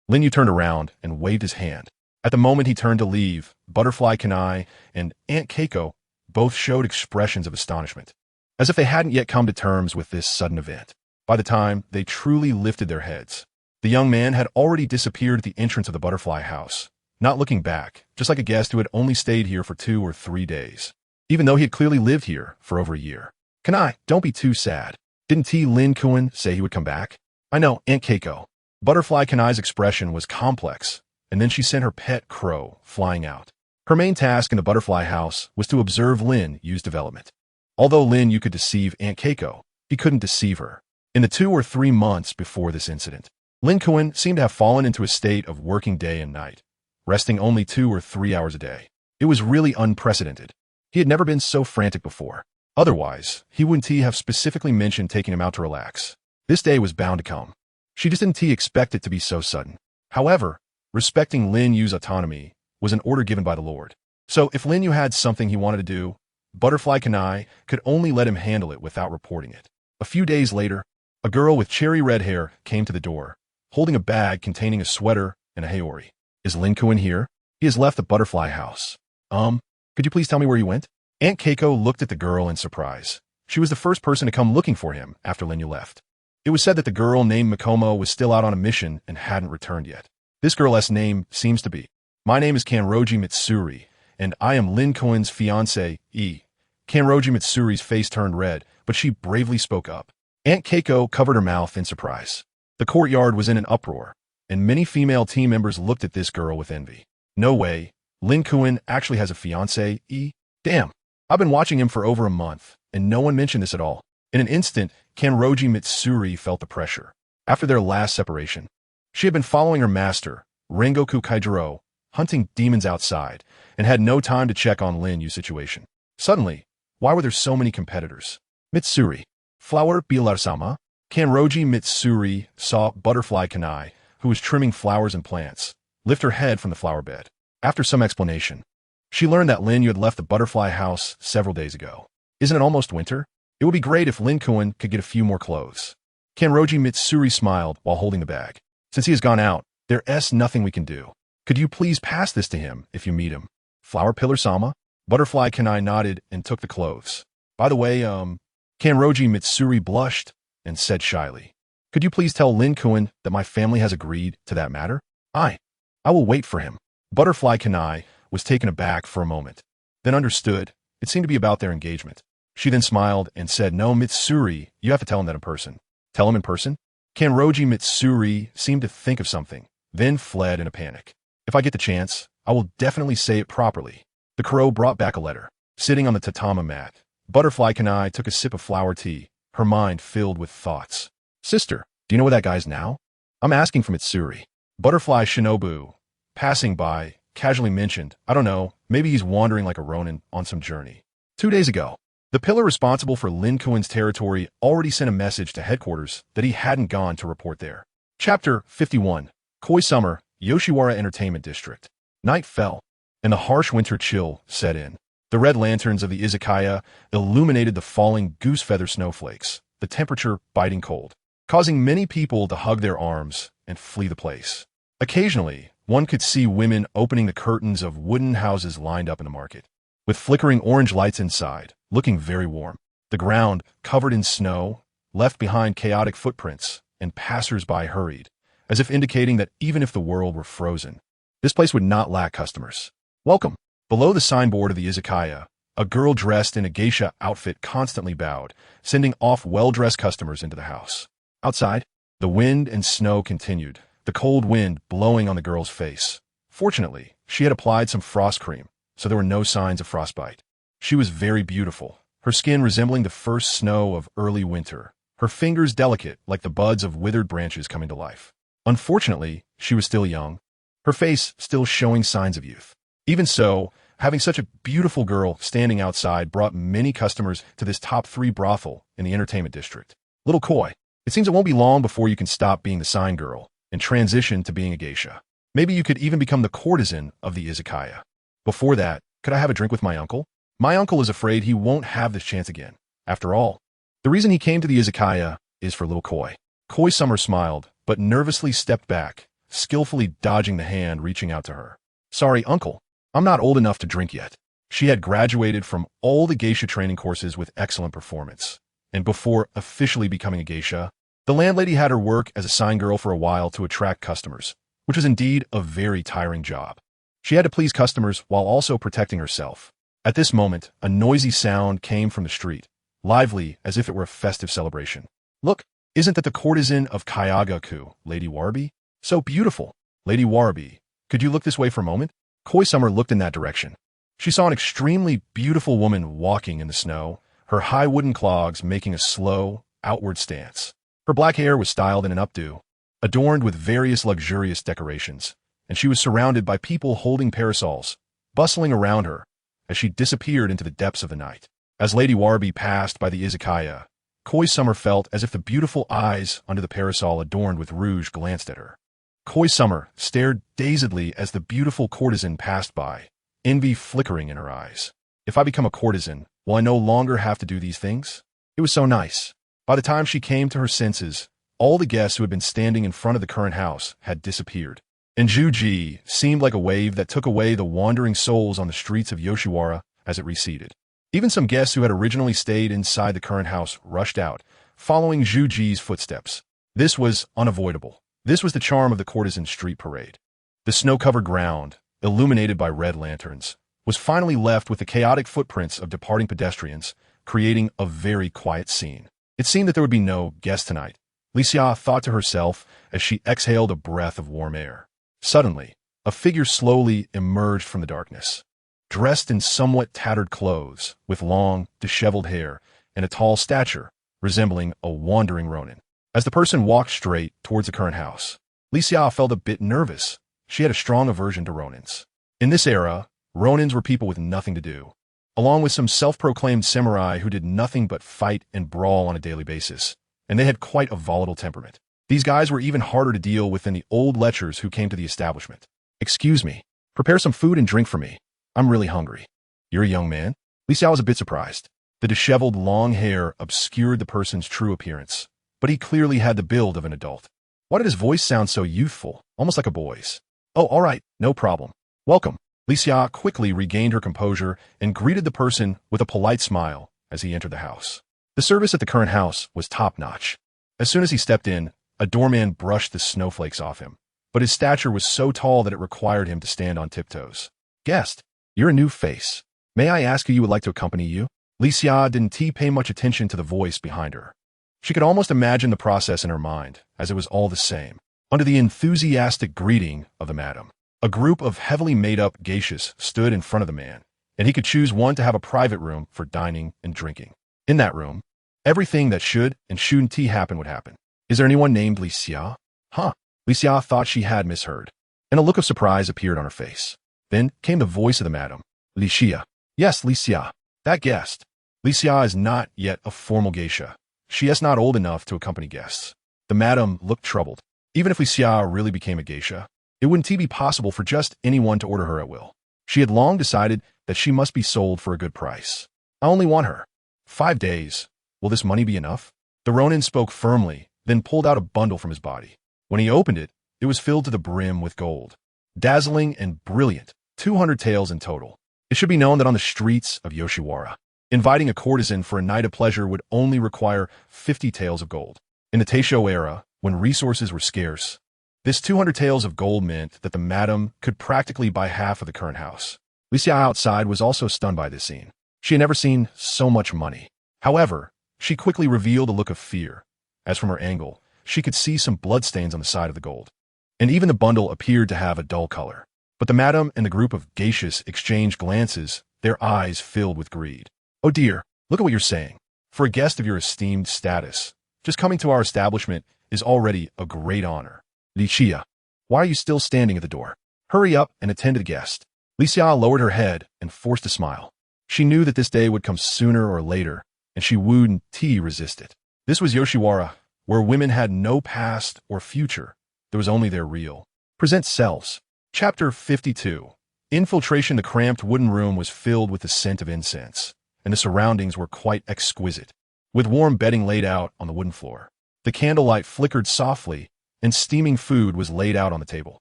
Lin Yu turned around and waved his hand. At the moment he turned to leave, Butterfly Kanai and Aunt Keiko both showed expressions of astonishment, as if they hadn't yet come to terms with this sudden event. By the time they truly lifted their heads, the young man had already disappeared at the entrance of the Butterfly House, not looking back, just like a guest who had only stayed here for 2 or 3 days. even though he had clearly lived here for over a year. Kanai, don't be too sad. Didn't Lin Yu say he would come back? I know, Aunt Keiko. Butterfly Kanai's expression was complex, and then she sent her pet crow flying out. Her main task in the butterfly house was to observe Lin Yu's development. Although Lin Yu could deceive Aunt Keiko, he couldn't deceive her. In the 2 or 3 months before this incident, Lin Yu seemed to have fallen into a state of working day and night, resting only 2 or 3 hours a day. It was really unprecedented. He had never been so frantic before. Otherwise, he wouldn't have specifically mentioned taking him out to relax. This day was bound to come. She just didn't expect it to be so sudden. However, respecting Lin Yu's autonomy was an order given by the Lord. So if Lin Yu had something he wanted to do, Butterfly Kanai could only let him handle it without reporting it. A few days later, a girl with cherry red hair came to the door, holding a bag containing a sweater and a haori. Is Lin Yu here? He has left the butterfly house. Could you please tell me where you went? Aunt Keiko looked at the girl in surprise. She was the first person to come looking for him after Lin Yu left. It was said that the girl named Mikomo was still out on a mission and hadn't returned yet. This girl's name seems to be, my name is Kanroji Mitsuri, and I am Lin Yu's fiancé, E. Kanroji Mitsuri's face turned red, but she bravely spoke up. Aunt Keiko covered her mouth in surprise. The courtyard was in an uproar, and many female team members looked at this girl with envy. No way, Lin Yu actually has a fiancé, E? Damn, I've been watching him for over a month, and no one mentioned this at all. In an instant, Kanroji Mitsuri felt the pressure. After their last separation, she had been following her master, Rengoku Kaijiro, hunting demons outside, and had no time to check on Lin Yu's situation. Suddenly, why were there so many competitors? Mitsuri. Flower Bilar-sama? Kanroji Mitsuri saw Butterfly Kanai, who was trimming flowers and plants, lift her head from the flower bed. After some explanation, she learned that Lin Yu had left the butterfly house several days ago. Isn't it almost winter? It would be great if Lin Yu could get a few more clothes. Kanroji Mitsuri smiled while holding the bag. Since he has gone out, there's nothing we can do. Could you please pass this to him if you meet him? Flower Pillar-sama? Butterfly Kanai nodded and took the clothes. By the way, Kanroji Mitsuri blushed and said shyly, could you please tell Lin Yu that my family has agreed to that matter? I will wait for him. Butterfly Kanai was taken aback for a moment, then understood. It seemed to be about their engagement. She then smiled and said, no, Mitsuri, you have to tell him that in person. Tell him in person? Kanroji Mitsuri seemed to think of something, then fled in a panic. If I get the chance, I will definitely say it properly. The crow brought back a letter. Sitting on the tatama mat, Butterfly Kanai took a sip of flower tea, her mind filled with thoughts. Sister, do you know where that guy's now? I'm asking for Mitsuri. Butterfly Shinobu, passing by, casually mentioned, I don't know, maybe he's wandering like a ronin on some journey. 2 days ago, the pillar responsible for Lin Yu's territory already sent a message to headquarters that he hadn't gone to report there. Chapter 51. Koi Summer, Yoshiwara Entertainment District. Night fell, and the harsh winter chill set in. The red lanterns of the izakaya illuminated the falling goose feather snowflakes, the temperature biting cold, causing many people to hug their arms and flee the place. Occasionally, one could see women opening the curtains of wooden houses lined up in the market, with flickering orange lights inside, looking very warm. The ground, covered in snow, left behind chaotic footprints, and passers-by hurried, as if indicating that even if the world were frozen, this place would not lack customers. Welcome. Below the signboard of the izakaya, a girl dressed in a geisha outfit constantly bowed, sending off well-dressed customers into the house. Outside, the wind and snow continued, the cold wind blowing on the girl's face. Fortunately, she had applied some frost cream, so there were no signs of frostbite. She was very beautiful, her skin resembling the first snow of early winter, her fingers delicate like the buds of withered branches coming to life. Unfortunately, she was still young, her face still showing signs of youth. Even so, having such a beautiful girl standing outside brought many customers to this top 3 brothel in the entertainment district. Little Koi, it seems it won't be long before you can stop being the sign girl and transition to being a geisha. Maybe you could even become the courtesan of the izakaya. Before that, could I have a drink with my uncle? My uncle is afraid he won't have this chance again. After all, the reason he came to the izakaya is for little Koi. Koi Summer smiled, but nervously stepped back, skillfully dodging the hand reaching out to her. Sorry, uncle. I'm not old enough to drink yet. She had graduated from all the geisha training courses with excellent performance, and before officially becoming a geisha, the landlady had her work as a sign girl for a while to attract customers, which was indeed a very tiring job. She had to please customers while also protecting herself. At this moment, a noisy sound came from the street, lively as if it were a festive celebration. Look, isn't that the courtesan of Kayagaku, Lady Warabi? So beautiful. Lady Warabi, could you look this way for a moment? Koi Summer looked in that direction. She saw an extremely beautiful woman walking in the snow, her high wooden clogs making a slow, outward stance. Her black hair was styled in an updo, adorned with various luxurious decorations, and she was surrounded by people holding parasols, bustling around her as she disappeared into the depths of the night. As Lady Warabi passed by the izakaya, Koi Summer felt as if the beautiful eyes under the parasol adorned with rouge glanced at her. Koi Summer stared dazedly as the beautiful courtesan passed by, envy flickering in her eyes. If I become a courtesan, will I no longer have to do these things? It was so nice. By the time she came to her senses, all the guests who had been standing in front of the current house had disappeared. And Juji seemed like a wave that took away the wandering souls on the streets of Yoshiwara as it receded. Even some guests who had originally stayed inside the current house rushed out, following Juji's footsteps. This was unavoidable. This was the charm of the courtesan street parade. The snow-covered ground, illuminated by red lanterns, was finally left with the chaotic footprints of departing pedestrians, creating a very quiet scene. It seemed that there would be no guest tonight, Licia thought to herself as she exhaled a breath of warm air. Suddenly, a figure slowly emerged from the darkness. Dressed in somewhat tattered clothes, with long, disheveled hair, and a tall stature, resembling a wandering ronin. As the person walked straight towards the current house, Licia felt a bit nervous. She had a strong aversion to ronins. In this era, ronins were people with nothing to do, along with some self-proclaimed samurai who did nothing but fight and brawl on a daily basis, and they had quite a volatile temperament. These guys were even harder to deal with than the old lechers who came to the establishment. Excuse me, prepare some food and drink for me. I'm really hungry. You're a young man? Licia was a bit surprised. The disheveled long hair obscured the person's true appearance, but he clearly had the build of an adult. Why did his voice sound so youthful, almost like a boy's? Oh, all right, no problem. Welcome. Licia quickly regained her composure and greeted the person with a polite smile as he entered the house. The service at the current house was top-notch. As soon as he stepped in, a doorman brushed the snowflakes off him, but his stature was so tall that it required him to stand on tiptoes. Guest, you're a new face. May I ask who you would like to accompany you? Licia didn't pay much attention to the voice behind her. She could almost imagine the process in her mind, as it was all the same. Under the enthusiastic greeting of the madam, a group of heavily made-up geishas stood in front of the man, and he could choose one to have a private room for dining and drinking. In that room, everything that should and shouldn't happen would happen. Is there anyone named Licia? Huh. Licia thought she had misheard, and a look of surprise appeared on her face. Then came the voice of the madam. Licia. Yes, Licia. That guest. Licia is not yet a formal geisha. She is not old enough to accompany guests. The madam looked troubled. Even if Licia really became a geisha, it wouldn't be possible for just anyone to order her at will. She had long decided that she must be sold for a good price. I only want her. 5 days. Will this money be enough? The ronin spoke firmly, then pulled out a bundle from his body. When he opened it, it was filled to the brim with gold. Dazzling and brilliant, 200 taels in total. It should be known that on the streets of Yoshiwara, inviting a courtesan for a night of pleasure would only require 50 taels of gold. In the Taisho era, when resources were scarce, this 200 taels of gold meant that the madam could practically buy half of the current house. Licia outside was also stunned by this scene. She had never seen so much money. However, she quickly revealed a look of fear, as from her angle, she could see some bloodstains on the side of the gold. And even the bundle appeared to have a dull color. But the madam and the group of geishas exchanged glances, their eyes filled with greed. Oh dear, look at what you're saying. For a guest of your esteemed status, just coming to our establishment is already a great honor. Licia, why are you still standing at the door? Hurry up and attend to the guest. Licia lowered her head and forced a smile. She knew that this day would come sooner or later, and she wouldn't resist it. This was Yoshiwara, where women had no past or future. There was only their real, present selves. Chapter 52. Infiltration. The cramped wooden room was filled with the scent of incense, and the surroundings were quite exquisite. With warm bedding laid out on the wooden floor, the candlelight flickered softly, and steaming food was laid out on the table.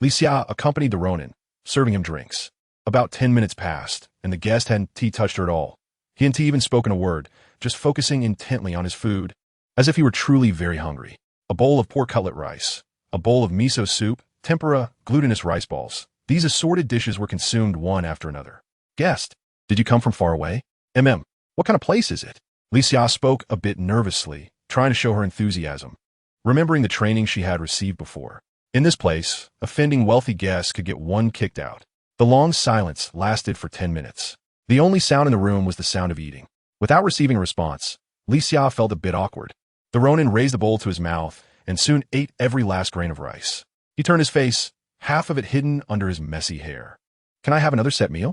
Licia accompanied the ronin, serving him drinks. About 10 minutes passed, and the guest hadn't touched her at all. He hadn't even spoken a word, just focusing intently on his food, as if he were truly very hungry. A bowl of pork cutlet rice, a bowl of miso soup, tempura, glutinous rice balls. These assorted dishes were consumed one after another. Guest, Did you come from far away? What kind of place is it? Li Xia spoke a bit nervously, trying to show her enthusiasm, remembering the training she had received before. In this place, offending wealthy guests could get one kicked out. The long silence lasted for 10 minutes. The only sound in the room was the sound of eating. Without receiving a response, Li Xia felt a bit awkward. The Ronin raised the bowl to his mouth and soon ate every last grain of rice. He turned his face, half of it hidden under his messy hair. Can I have another set meal?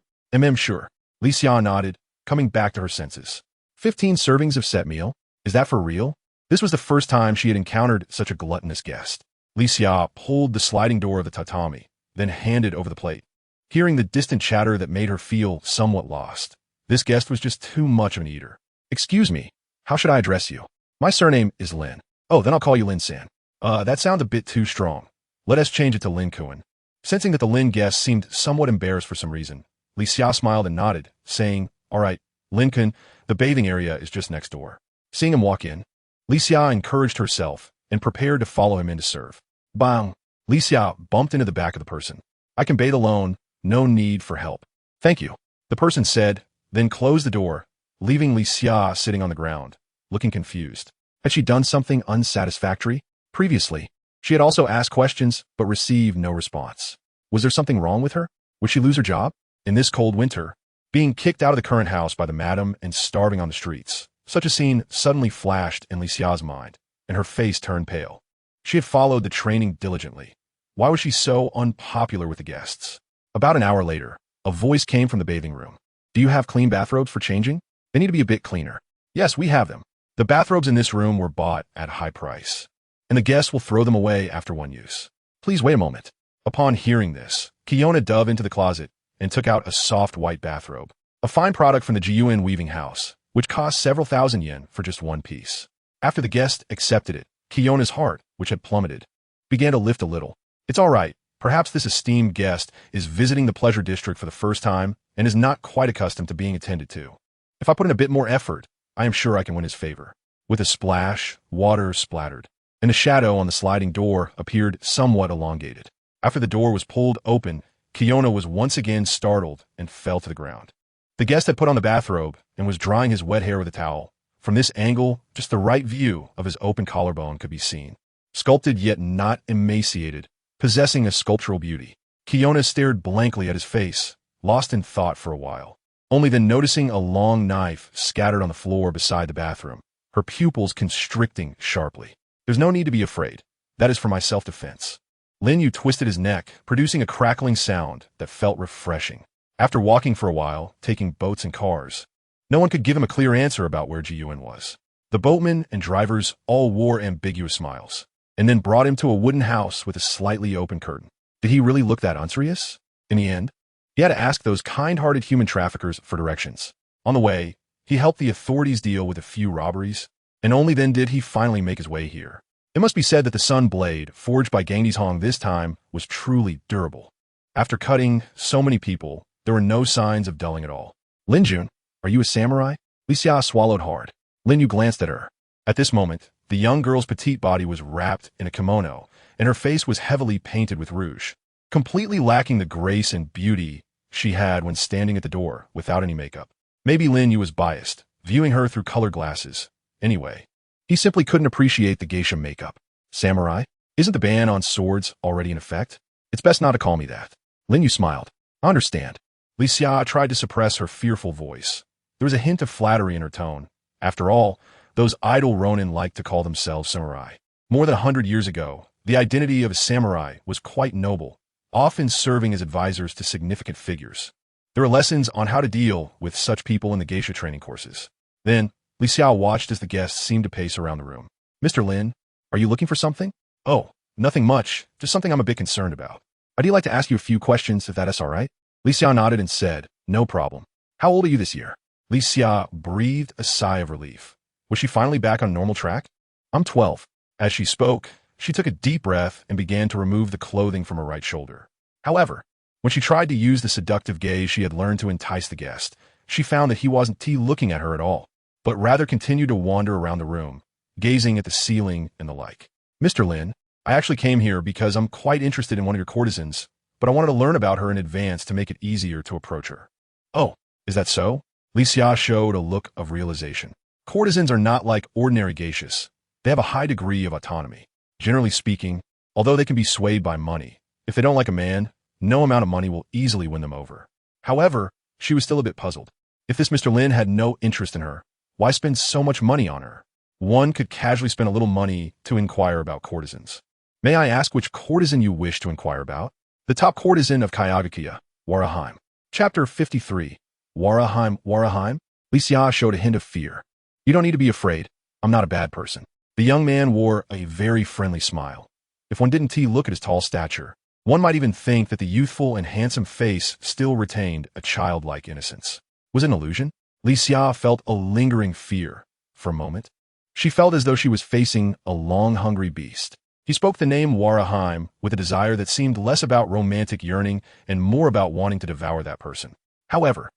Sure. Li Xia nodded, coming back to her senses. 15 servings of set meal? Is that for real? This was the first time she had encountered such a gluttonous guest. Li Xia pulled the sliding door of the tatami, then handed over the plate. Hearing the distant chatter that made her feel somewhat lost, this guest was just too much of an eater. Excuse me, how should I address you? My surname is Lin. Oh, then I'll call you Lin-san. That sounds a bit too strong. Let us change it to Lin-kun. Sensing that the Lin guest seemed somewhat embarrassed for some reason, Li Xia smiled and nodded, saying, all right, Lin-kun, the bathing area is just next door. Seeing him walk in, Li Xia encouraged herself and prepared to follow him in to serve. Bang! Li Xia bumped into the back of the person. I can bathe alone, no need for help. Thank you, the person said, then closed the door, leaving Li Xia sitting on the ground, looking confused. Had she done something unsatisfactory? Previously, she had also asked questions but received no response. Was there something wrong with her? Would she lose her job? In this cold winter, being kicked out of the current house by the madam and starving on the streets, such a scene suddenly flashed in Li Xia's mind, and her face turned pale. She had followed the training diligently. Why was she so unpopular with the guests? About an hour later, a voice came from the bathing room. Do you have clean bathrobes for changing? They need to be a bit cleaner. Yes, we have them. The bathrobes in this room were bought at a high price, and the guests will throw them away after one use. Please wait a moment. Upon hearing this, Kiona dove into the closet and took out a soft white bathrobe, a fine product from the Jiyuan weaving house, which cost several thousand yen for just one piece. After the guest accepted it, Kiona's heart, which had plummeted, began to lift a little. It's all right. Perhaps this esteemed guest is visiting the pleasure district for the first time and is not quite accustomed to being attended to. If I put in a bit more effort, I am sure I can win his favor. With a splash, water splattered, and a shadow on the sliding door appeared somewhat elongated. After the door was pulled open, Kiona was once again startled and fell to the ground. The guest had put on the bathrobe and was drying his wet hair with a towel. From this angle, just the right view of his open collarbone could be seen. Sculpted yet not emaciated, possessing a sculptural beauty. Kiona stared blankly at his face, lost in thought for a while, only then noticing a long knife scattered on the floor beside the bathroom, her pupils constricting sharply. There's no need to be afraid. That is for my self-defense. Lin Yu twisted his neck, producing a crackling sound that felt refreshing. After walking for a while, taking boats and cars, no one could give him a clear answer about where Jiyuan was. The boatmen and drivers all wore ambiguous smiles, and then brought him to a wooden house with a slightly open curtain. Did he really look that unserious? In the end, he had to ask those kind-hearted human traffickers for directions. On the way, he helped the authorities deal with a few robberies, and only then did he finally make his way here. It must be said that the Sun Blade, forged by Gangdi's Hong this time, was truly durable. After cutting so many people, there were no signs of dulling at all. Lin Jun, are you a samurai? Li Xia swallowed hard. Lin Yu glanced at her. At this moment, the young girl's petite body was wrapped in a kimono, and her face was heavily painted with rouge, completely lacking the grace and beauty she had when standing at the door without any makeup. Maybe Lin Yu was biased, viewing her through colored glasses. Anyway, he simply couldn't appreciate the geisha makeup. Samurai? Isn't the ban on swords already in effect? It's best not to call me that. Lin Yu smiled. I understand. Li Xia tried to suppress her fearful voice. There was a hint of flattery in her tone. After all, those idle ronin liked to call themselves samurai. More than 100 years ago, the identity of a samurai was quite noble, often serving as advisors to significant figures. There were lessons on how to deal with such people in the geisha training courses. Then, Li Xiao watched as the guests seemed to pace around the room. Mr. Lin, are you looking for something? Oh, nothing much, just something I'm a bit concerned about. I'd like to ask you a few questions if that is all right. Li Xiao nodded and said, no problem. How old are you this year? Li Xia breathed a sigh of relief. Was she finally back on normal track? I'm 12. As she spoke, she took a deep breath and began to remove the clothing from her right shoulder. However, when she tried to use the seductive gaze she had learned to entice the guest, she found that he wasn't looking at her at all, but rather continued to wander around the room, gazing at the ceiling and the like. Mr. Lin, I actually came here because I'm quite interested in one of your courtesans, but I wanted to learn about her in advance to make it easier to approach her. Oh, Is that so? Li Xia showed a look of realization. Courtesans are not like ordinary geishas. They have a high degree of autonomy. Generally speaking, although they can be swayed by money, if they don't like a man, no amount of money will easily win them over. However, she was still a bit puzzled. If this Mr. Lin had no interest in her, why spend so much money on her? One could casually spend a little money to inquire about courtesans. May I ask which courtesan you wish to inquire about? The top courtesan of Kayagakuya, Waraheim. Chapter 53. Waraheim? Li Xia showed a hint of fear. You don't need to be afraid. I'm not a bad person. The young man wore a very friendly smile. If one didn't look at his tall stature, one might even think that the youthful and handsome face still retained a childlike innocence. Was it an illusion? Li Xia felt a lingering fear. For a moment, she felt as though she was facing a long-hungry beast. He spoke the name Waraheim with a desire that seemed less about romantic yearning and more about wanting to devour that person. However,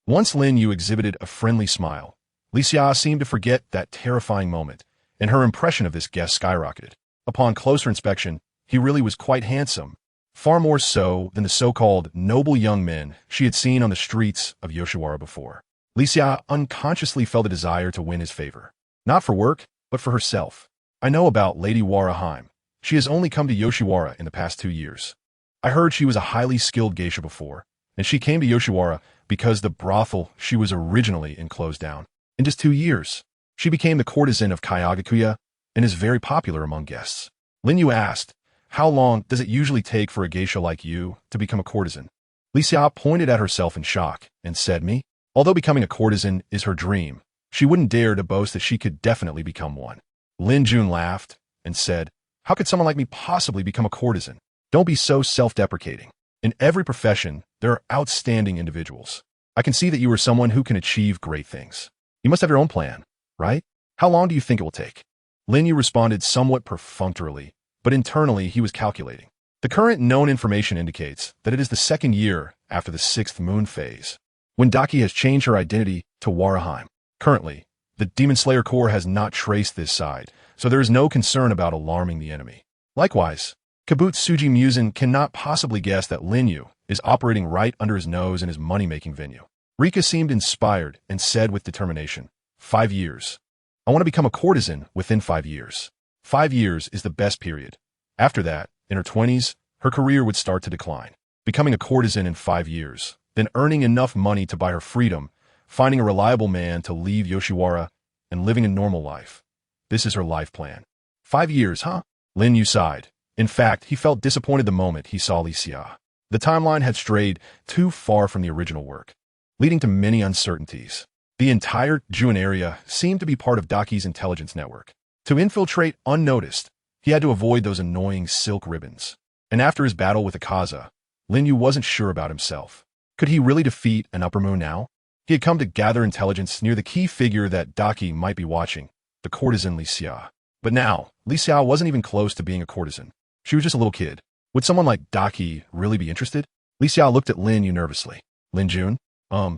once Lin Yu exhibited a friendly smile, Li Xia seemed to forget that terrifying moment, and her impression of this guest skyrocketed. Upon closer inspection, he really was quite handsome, far more so than the so-called noble young men she had seen on the streets of Yoshiwara before. Li Xia unconsciously felt a desire to win his favor. Not for work, but for herself. I know about Lady Waraheim. She has only come to Yoshiwara in the past 2 years. I heard she was a highly skilled geisha before, and she came to Yoshiwara because the brothel she was originally in closed down. In just 2 years, she became the courtesan of Kayagakuya and is very popular among guests. Lin Yu asked, how long does it usually take for a geisha like you to become a courtesan? Li Xia pointed at herself in shock and said, me? Although becoming a courtesan is her dream, she wouldn't dare to boast that she could definitely become one. Lin Jun laughed and said, how could someone like me possibly become a courtesan? Don't be so self-deprecating. In every profession, there are outstanding individuals. I can see that you are someone who can achieve great things. You must have your own plan, right? How long do you think it will take? Lin Yu responded somewhat perfunctorily, but internally he was calculating. The current known information indicates that it is the 2nd year after the 6th moon phase, when Daki has changed her identity to Waraheim. Currently, the Demon Slayer Corps has not traced this side, so there is no concern about alarming the enemy. Likewise, Kabutsuji Musen cannot possibly guess that Lin Yu is operating right under his nose in his money-making venue. Rika seemed inspired and said with determination, 5 years. I want to become a courtesan within 5 years. 5 years is the best period. After that, in her 20s, her career would start to decline. Becoming a courtesan in 5 years, then earning enough money to buy her freedom, finding a reliable man to leave Yoshiwara, and living a normal life. This is her life plan. 5 years, huh? Lin Yu sighed. In fact, he felt disappointed the moment he saw Li Xia. The timeline had strayed too far from the original work, leading to many uncertainties. The entire Juin area seemed to be part of Daki's intelligence network. To infiltrate unnoticed, he had to avoid those annoying silk ribbons. And after his battle with Akaza, Lin Yu wasn't sure about himself. Could he really defeat an upper moon now? He had come to gather intelligence near the key figure that Daki might be watching, the courtesan Li Xia. But now, Li Xia wasn't even close to being a courtesan. She was just a little kid. Would someone like Daki really be interested? Li Xia looked at Lin Yu nervously. Lin Jun?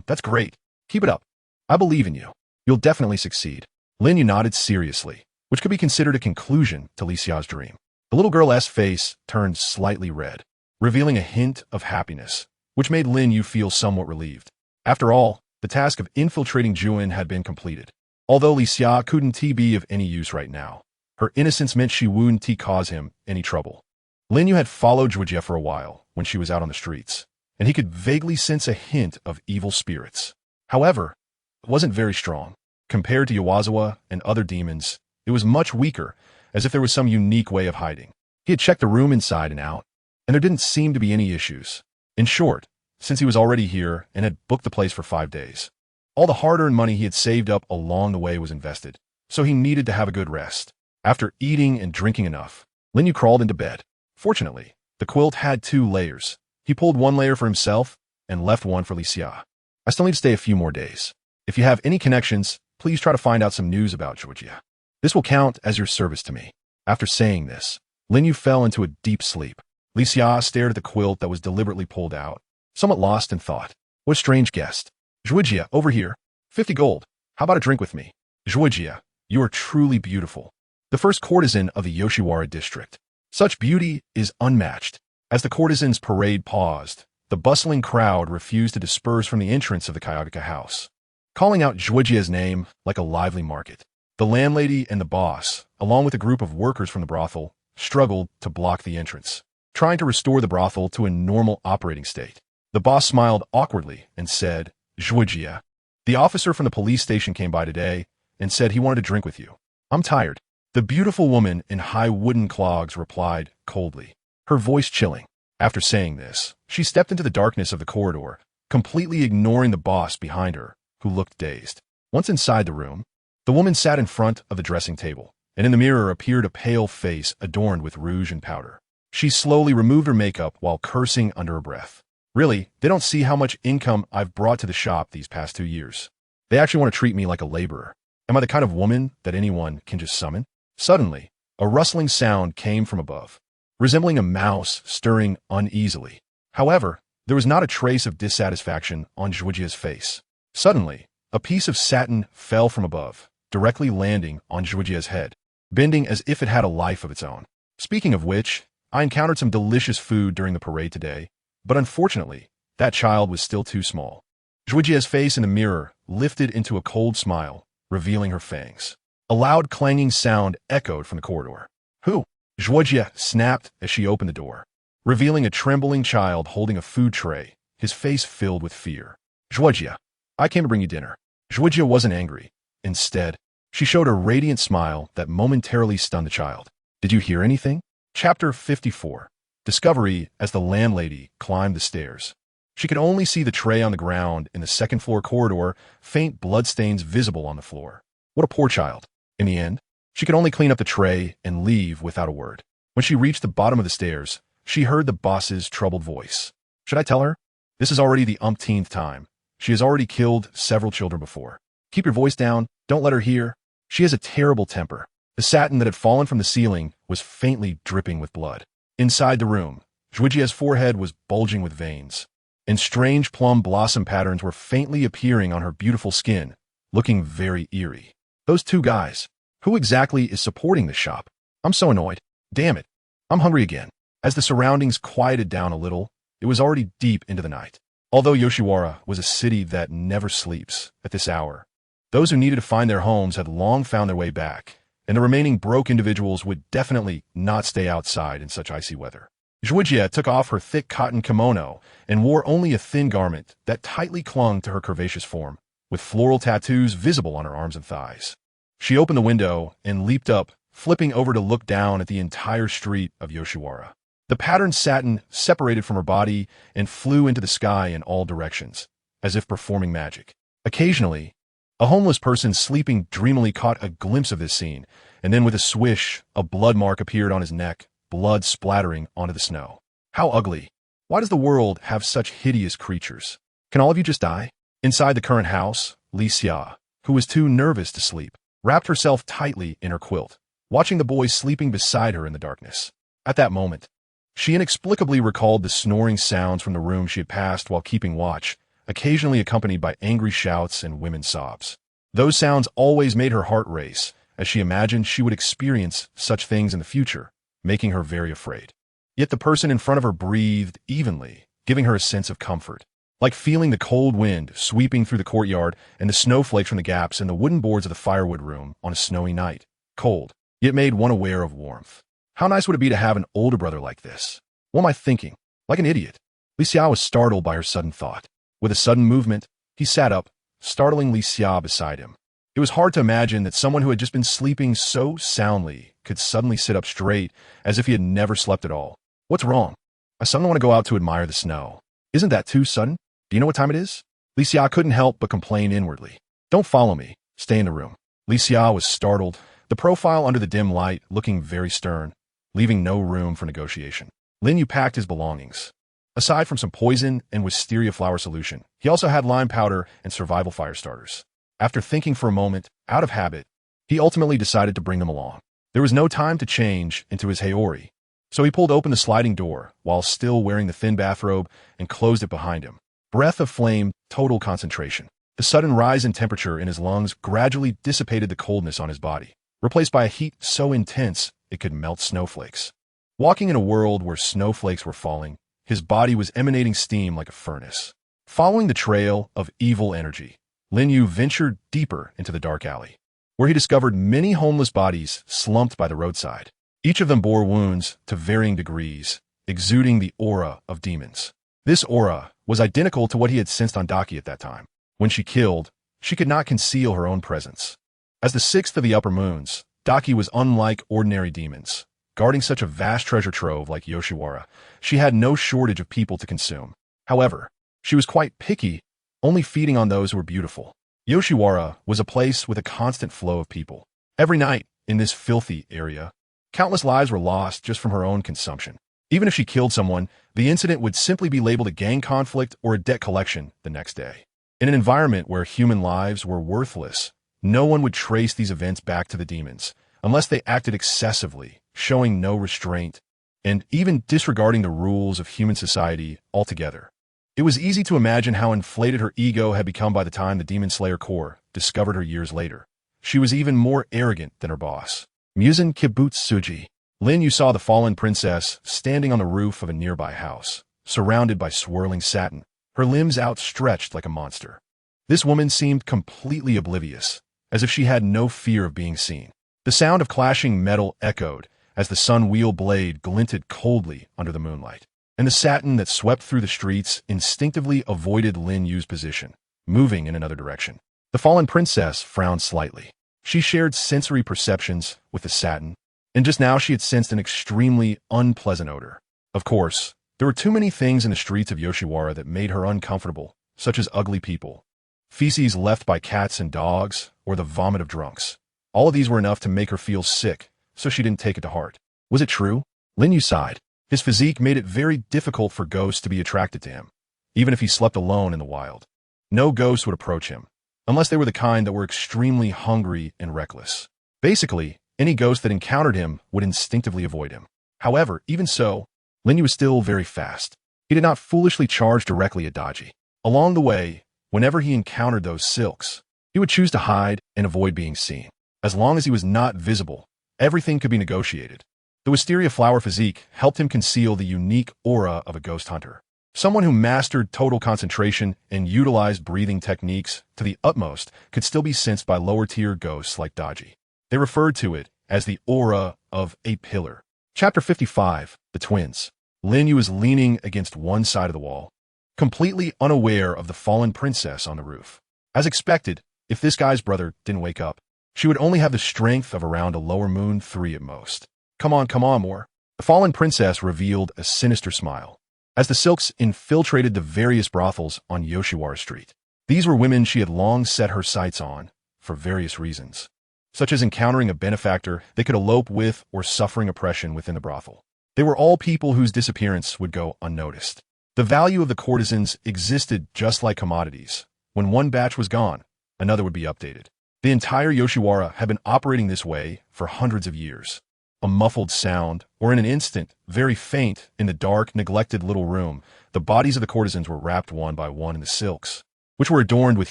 That's great. Keep it up. I believe in you. You'll definitely succeed. Lin Yu nodded seriously, which could be considered a conclusion to Li Xia's dream. The little girl's face turned slightly red, revealing a hint of happiness, which made Lin Yu feel somewhat relieved. After all, the task of infiltrating Juin had been completed. Although Li Xia couldn't be of any use right now, her innocence meant she wouldn't cause him any trouble. Lin Yu had followed Zhuojie for a while when she was out on the streets, and he could vaguely sense a hint of evil spirits. However, it wasn't very strong. Compared to Yawazawa and other demons, it was much weaker, as if there was some unique way of hiding. He had checked the room inside and out, and there didn't seem to be any issues. In short, since he was already here and had booked the place for 5 days, all the hard-earned money he had saved up along the way was invested, so he needed to have a good rest. After eating and drinking enough, Lin Yu crawled into bed. Fortunately, the quilt had 2 layers. He pulled 1 layer for himself and left 1 for Li Xia. I still need to stay a few more days. If you have any connections, please try to find out some news about Zhuojie. This will count as your service to me. After saying this, Lin Yu fell into a deep sleep. Li Xia stared at the quilt that was deliberately pulled out, somewhat lost in thought. What a strange guest. Zhuojie, over here. 50 gold. How about a drink with me? Zhuojie, you are truly beautiful. The first courtesan of the Yoshiwara district. Such beauty is unmatched. As the courtesan's parade paused, The bustling crowd refused to disperse from the entrance of the Kayagaka house, calling out Zhujia's name like a lively market. The landlady and the boss, along with a group of workers from the brothel, struggled to block the entrance, trying to restore the brothel to a normal operating state. The boss smiled awkwardly and said, "Zhuijia, the officer from the police station came by today and said he wanted to drink with you. I'm tired." The beautiful woman in high wooden clogs replied coldly, her voice chilling. After saying this, she stepped into the darkness of the corridor, completely ignoring the boss behind her, who looked dazed. Once inside the room, the woman sat in front of the dressing table, and in the mirror appeared a pale face adorned with rouge and powder. She slowly removed her makeup while cursing under her breath. Really, they don't see how much income I've brought to the shop these past 2 years. They actually want to treat me like a laborer. Am I the kind of woman that anyone can just summon? Suddenly, a rustling sound came from above, resembling a mouse stirring uneasily. However, there was not a trace of dissatisfaction on Zhujia's face. Suddenly, a piece of satin fell from above, directly landing on Zhujia's head, bending as if it had a life of its own. Speaking of which, I encountered some delicious food during the parade today, but unfortunately, that child was still too small. Zhujia's face in the mirror lifted into a cold smile, revealing her fangs. A loud clanging sound echoed from the corridor. "Who?" Zhuijia snapped as she opened the door, revealing a trembling child holding a food tray, his face filled with fear. "Zhuijia, I came to bring you dinner." Zhuijia wasn't angry. Instead, she showed a radiant smile that momentarily stunned the child. "Did you hear anything?" Chapter 54. Discovery as the landlady climbed the stairs. She could only see the tray on the ground in the second-floor corridor, faint bloodstains visible on the floor. What a poor child. In the end, she could only clean up the tray and leave without a word. When she reached the bottom of the stairs, she heard the boss's troubled voice. "Should I tell her? This is already the umpteenth time. She has already killed several children before. Keep your voice down. Don't let her hear. She has a terrible temper." The satin that had fallen from the ceiling was faintly dripping with blood. Inside the room, Zhuijia's forehead was bulging with veins, and strange plum blossom patterns were faintly appearing on her beautiful skin, looking very eerie. Those two guys. Who exactly is supporting this shop? I'm so annoyed. Damn it. I'm hungry again. As the surroundings quieted down a little, it was already deep into the night. Although Yoshiwara was a city that never sleeps at this hour, those who needed to find their homes had long found their way back, and the remaining broke individuals would definitely not stay outside in such icy weather. Zhuijia took off her thick cotton kimono and wore only a thin garment that tightly clung to her curvaceous form, with floral tattoos visible on her arms and thighs. She opened the window and leaped up, flipping over to look down at the entire street of Yoshiwara. The patterned satin separated from her body and flew into the sky in all directions, as if performing magic. Occasionally, a homeless person sleeping dreamily caught a glimpse of this scene, and then with a swish, a blood mark appeared on his neck, blood splattering onto the snow. How ugly. Why does the world have such hideous creatures? Can all of you just die? Inside the current house, Li Xia, who was too nervous to sleep, wrapped herself tightly in her quilt, watching the boys sleeping beside her in the darkness. At that moment, she inexplicably recalled the snoring sounds from the room she had passed while keeping watch, occasionally accompanied by angry shouts and women's sobs. Those sounds always made her heart race, as she imagined she would experience such things in the future, making her very afraid. Yet the person in front of her breathed evenly, giving her a sense of comfort, like feeling the cold wind sweeping through the courtyard and the snowflakes from the gaps in the wooden boards of the firewood room on a snowy night. Cold, yet made one aware of warmth. How nice would it be to have an older brother like this? What am I thinking? Like an idiot. Li Xia was startled by her sudden thought. With a sudden movement, he sat up, startling Li Xia beside him. It was hard to imagine that someone who had just been sleeping so soundly could suddenly sit up straight as if he had never slept at all. What's wrong? I suddenly want to go out to admire the snow. Isn't that too sudden? Do you know what time it is? Li Xia couldn't help but complain inwardly. Don't follow me. Stay in the room. Li Xia was startled, the profile under the dim light looking very stern, leaving no room for negotiation. Lin Yu packed his belongings. Aside from some poison and wisteria flower solution, he also had lime powder and survival fire starters. After thinking for a moment, out of habit, he ultimately decided to bring them along. There was no time to change into his Haori, so he pulled open the sliding door while still wearing the thin bathrobe and closed it behind him. Breath of flame, total concentration. The sudden rise in temperature in his lungs gradually dissipated the coldness on his body, replaced by a heat so intense it could melt snowflakes. Walking in a world where snowflakes were falling, His body was emanating steam like a furnace. Following the trail of evil energy, Lin Yu ventured deeper into the dark alley, where he discovered many homeless bodies slumped by the roadside. Each of them bore wounds to varying degrees, exuding the aura of demons. This aura was identical to what he had sensed on Daki at that time. When she killed, she could not conceal her own presence. As the sixth of the upper moons, Daki was unlike ordinary demons. Guarding such a vast treasure trove like Yoshiwara, she had no shortage of people to consume. However, she was quite picky, only feeding on those who were beautiful. Yoshiwara was a place with a constant flow of people. Every night, in this filthy area, countless lives were lost just from her own consumption. Even if she killed someone, the incident would simply be labeled a gang conflict or a debt collection the next day. In an environment where human lives were worthless, no one would trace these events back to the demons, unless they acted excessively, showing no restraint, and even disregarding the rules of human society altogether. It was easy to imagine how inflated her ego had become by the time the Demon Slayer Corps discovered her years later. She was even more arrogant than her boss. Musen Kibutsuji. Lin Yu saw the fallen princess standing on the roof of a nearby house, surrounded by swirling satin, her limbs outstretched like a monster. This woman seemed completely oblivious, as if she had no fear of being seen. The sound of clashing metal echoed as the sun-wheel blade glinted coldly under the moonlight, and the satin that swept through the streets instinctively avoided Lin Yu's position, moving in another direction. The fallen princess frowned slightly. She shared sensory perceptions with the satin, and just now she had sensed an extremely unpleasant odor. Of course, there were too many things in the streets of Yoshiwara that made her uncomfortable, such as ugly people, feces left by cats and dogs, or the vomit of drunks. All of these were enough to make her feel sick, so she didn't take it to heart. Was it true? Lin Yu sighed. His physique made it very difficult for ghosts to be attracted to him, even if he slept alone in the wild. No ghost would approach him, unless they were the kind that were extremely hungry and reckless. Basically, any ghost that encountered him would instinctively avoid him. However, even so, Lin Yu was still very fast. He did not foolishly charge directly at Daki. Along the way, whenever he encountered those silks, he would choose to hide and avoid being seen. As long as he was not visible, everything could be negotiated. The wisteria flower physique helped him conceal the unique aura of a ghost hunter. Someone who mastered total concentration and utilized breathing techniques to the utmost could still be sensed by lower-tier ghosts like Daki. They referred to it as the aura of a pillar. Chapter 55, The Twins. Lin Yu was leaning against one side of the wall, completely unaware of the fallen princess on the roof. As expected, if this guy's brother didn't wake up, she would only have the strength of around a lower moon 3 at most. Come on, more. The fallen princess revealed a sinister smile as the silks infiltrated the various brothels on Yoshiwara Street. These were women she had long set her sights on, for various reasons, such as encountering a benefactor they could elope with or suffering oppression within the brothel. They were all people whose disappearance would go unnoticed. The value of the courtesans existed just like commodities. When one batch was gone, another would be updated. The entire Yoshiwara had been operating this way for hundreds of years. A muffled sound, or in an instant, very faint, in the dark, neglected little room, the bodies of the courtesans were wrapped one by one in the silks, which were adorned with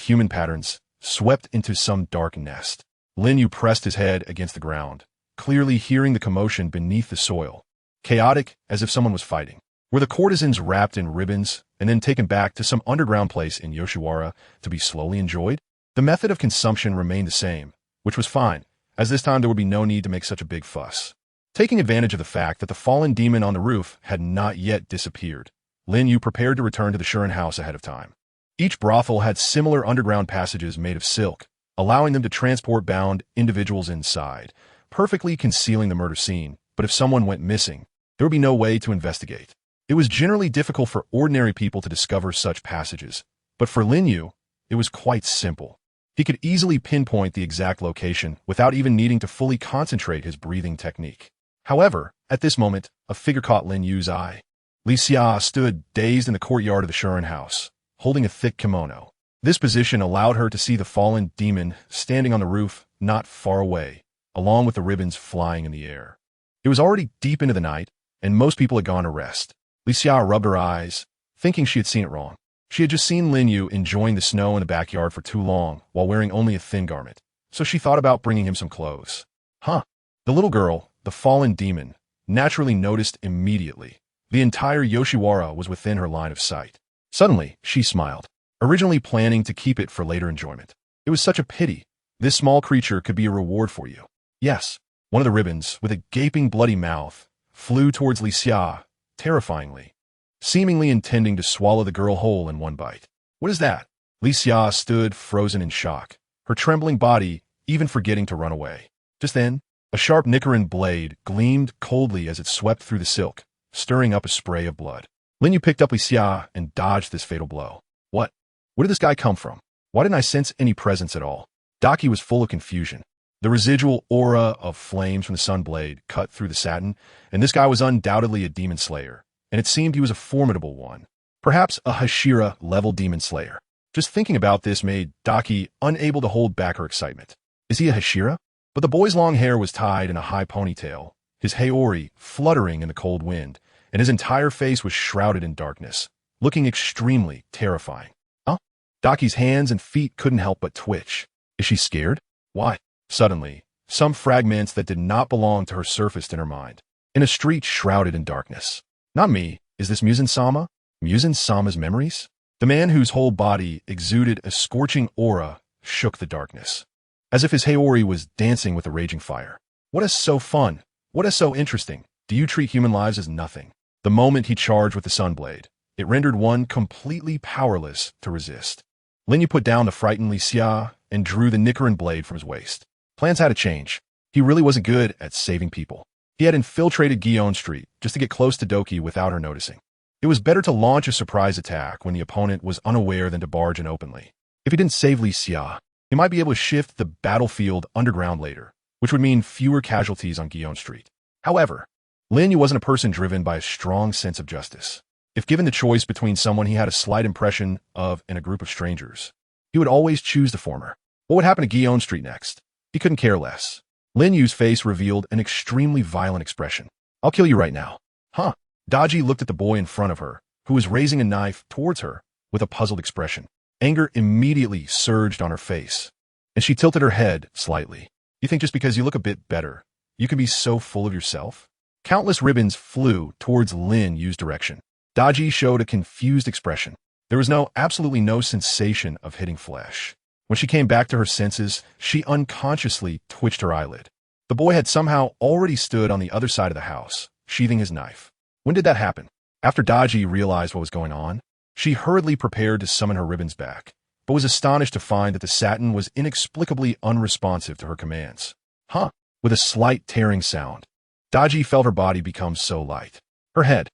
human patterns, swept into some dark nest. Lin Yu pressed his head against the ground, clearly hearing the commotion beneath the soil, chaotic as if someone was fighting. Were the courtesans wrapped in ribbons and then taken back to some underground place in Yoshiwara to be slowly enjoyed? The method of consumption remained the same, which was fine, as this time there would be no need to make such a big fuss. Taking advantage of the fact that the fallen demon on the roof had not yet disappeared, Lin Yu prepared to return to the Shuren house ahead of time. Each brothel had similar underground passages made of silk, allowing them to transport bound individuals inside, perfectly concealing the murder scene, but if someone went missing, there would be no way to investigate. It was generally difficult for ordinary people to discover such passages, but for Lin Yu, it was quite simple. He could easily pinpoint the exact location without even needing to fully concentrate his breathing technique. However, at this moment, a figure caught Lin Yu's eye. Li Xia stood dazed in the courtyard of the Shuren house, holding a thick kimono. This position allowed her to see the fallen demon standing on the roof not far away, along with the ribbons flying in the air. It was already deep into the night, and most people had gone to rest. Li Xia rubbed her eyes, thinking she had seen it wrong. She had just seen Lin Yu enjoying the snow in the backyard for too long while wearing only a thin garment, so she thought about bringing him some clothes. The little girl, the fallen demon, naturally noticed immediately, The entire Yoshiwara was within her line of sight. Suddenly, she smiled, originally planning to keep it for later enjoyment. It was such a pity. This small creature could be a reward for you. Yes, one of the ribbons, with a gaping bloody mouth, flew towards Li Xia, terrifyingly, seemingly intending to swallow the girl whole in one bite. What is that? Li Xia stood frozen in shock, her trembling body even forgetting to run away. Just then, a sharp Nichirin blade gleamed coldly as it swept through the silk, stirring up a spray of blood. Lin Yu picked up Li Xia and dodged this fatal blow. What? Where did this guy come from? Why didn't I sense any presence at all? Daki was full of confusion. The residual aura of flames from the sun blade cut through the satin, and this guy was undoubtedly a demon slayer, and it seemed he was a formidable one. Perhaps a Hashira-level demon slayer. Just thinking about this made Daki unable to hold back her excitement. Is he a Hashira? But the boy's long hair was tied in a high ponytail, his haori fluttering in the cold wind, and his entire face was shrouded in darkness, looking extremely terrifying. Huh? Daki's hands and feet couldn't help but twitch. Is she scared? Why? Suddenly, some fragments that did not belong to her surfaced in her mind. In a street shrouded in darkness. Not me. Is this Muzan-sama? Muzan-sama's memories? The man whose whole body exuded a scorching aura shook the darkness, as if his haori was dancing with a raging fire. What is so fun? What is so interesting? Do you treat human lives as nothing? The moment he charged with the sunblade, it rendered one completely powerless to resist. Lin Yu put down the frightened Li Xia and drew the Nichirin blade from his waist. Plans had to change. He really wasn't good at saving people. He had infiltrated Gion Street just to get close to Daki without her noticing. It was better to launch a surprise attack when the opponent was unaware than to barge in openly. If he didn't save Li Xia, he might be able to shift the battlefield underground later, which would mean fewer casualties on Gion Street. However, Lin Yu wasn't a person driven by a strong sense of justice. If given the choice between someone he had a slight impression of and a group of strangers, he would always choose the former. What would happen to Gion Street next? He couldn't care less. Lin Yu's face revealed an extremely violent expression. I'll kill you right now. Huh? Daji looked at the boy in front of her, who was raising a knife towards her with a puzzled expression. Anger immediately surged on her face, and she tilted her head slightly. You think just because you look a bit better, you can be so full of yourself? Countless ribbons flew towards Lin Yu's direction. Daji showed a confused expression. There was absolutely no sensation of hitting flesh. When she came back to her senses, she unconsciously twitched her eyelid. The boy had somehow already stood on the other side of the house, sheathing his knife. When did that happen? After Daji realized what was going on, she hurriedly prepared to summon her ribbons back, but was astonished to find that the satin was inexplicably unresponsive to her commands. Huh? With a slight tearing sound, Daji felt her body become so light. Her head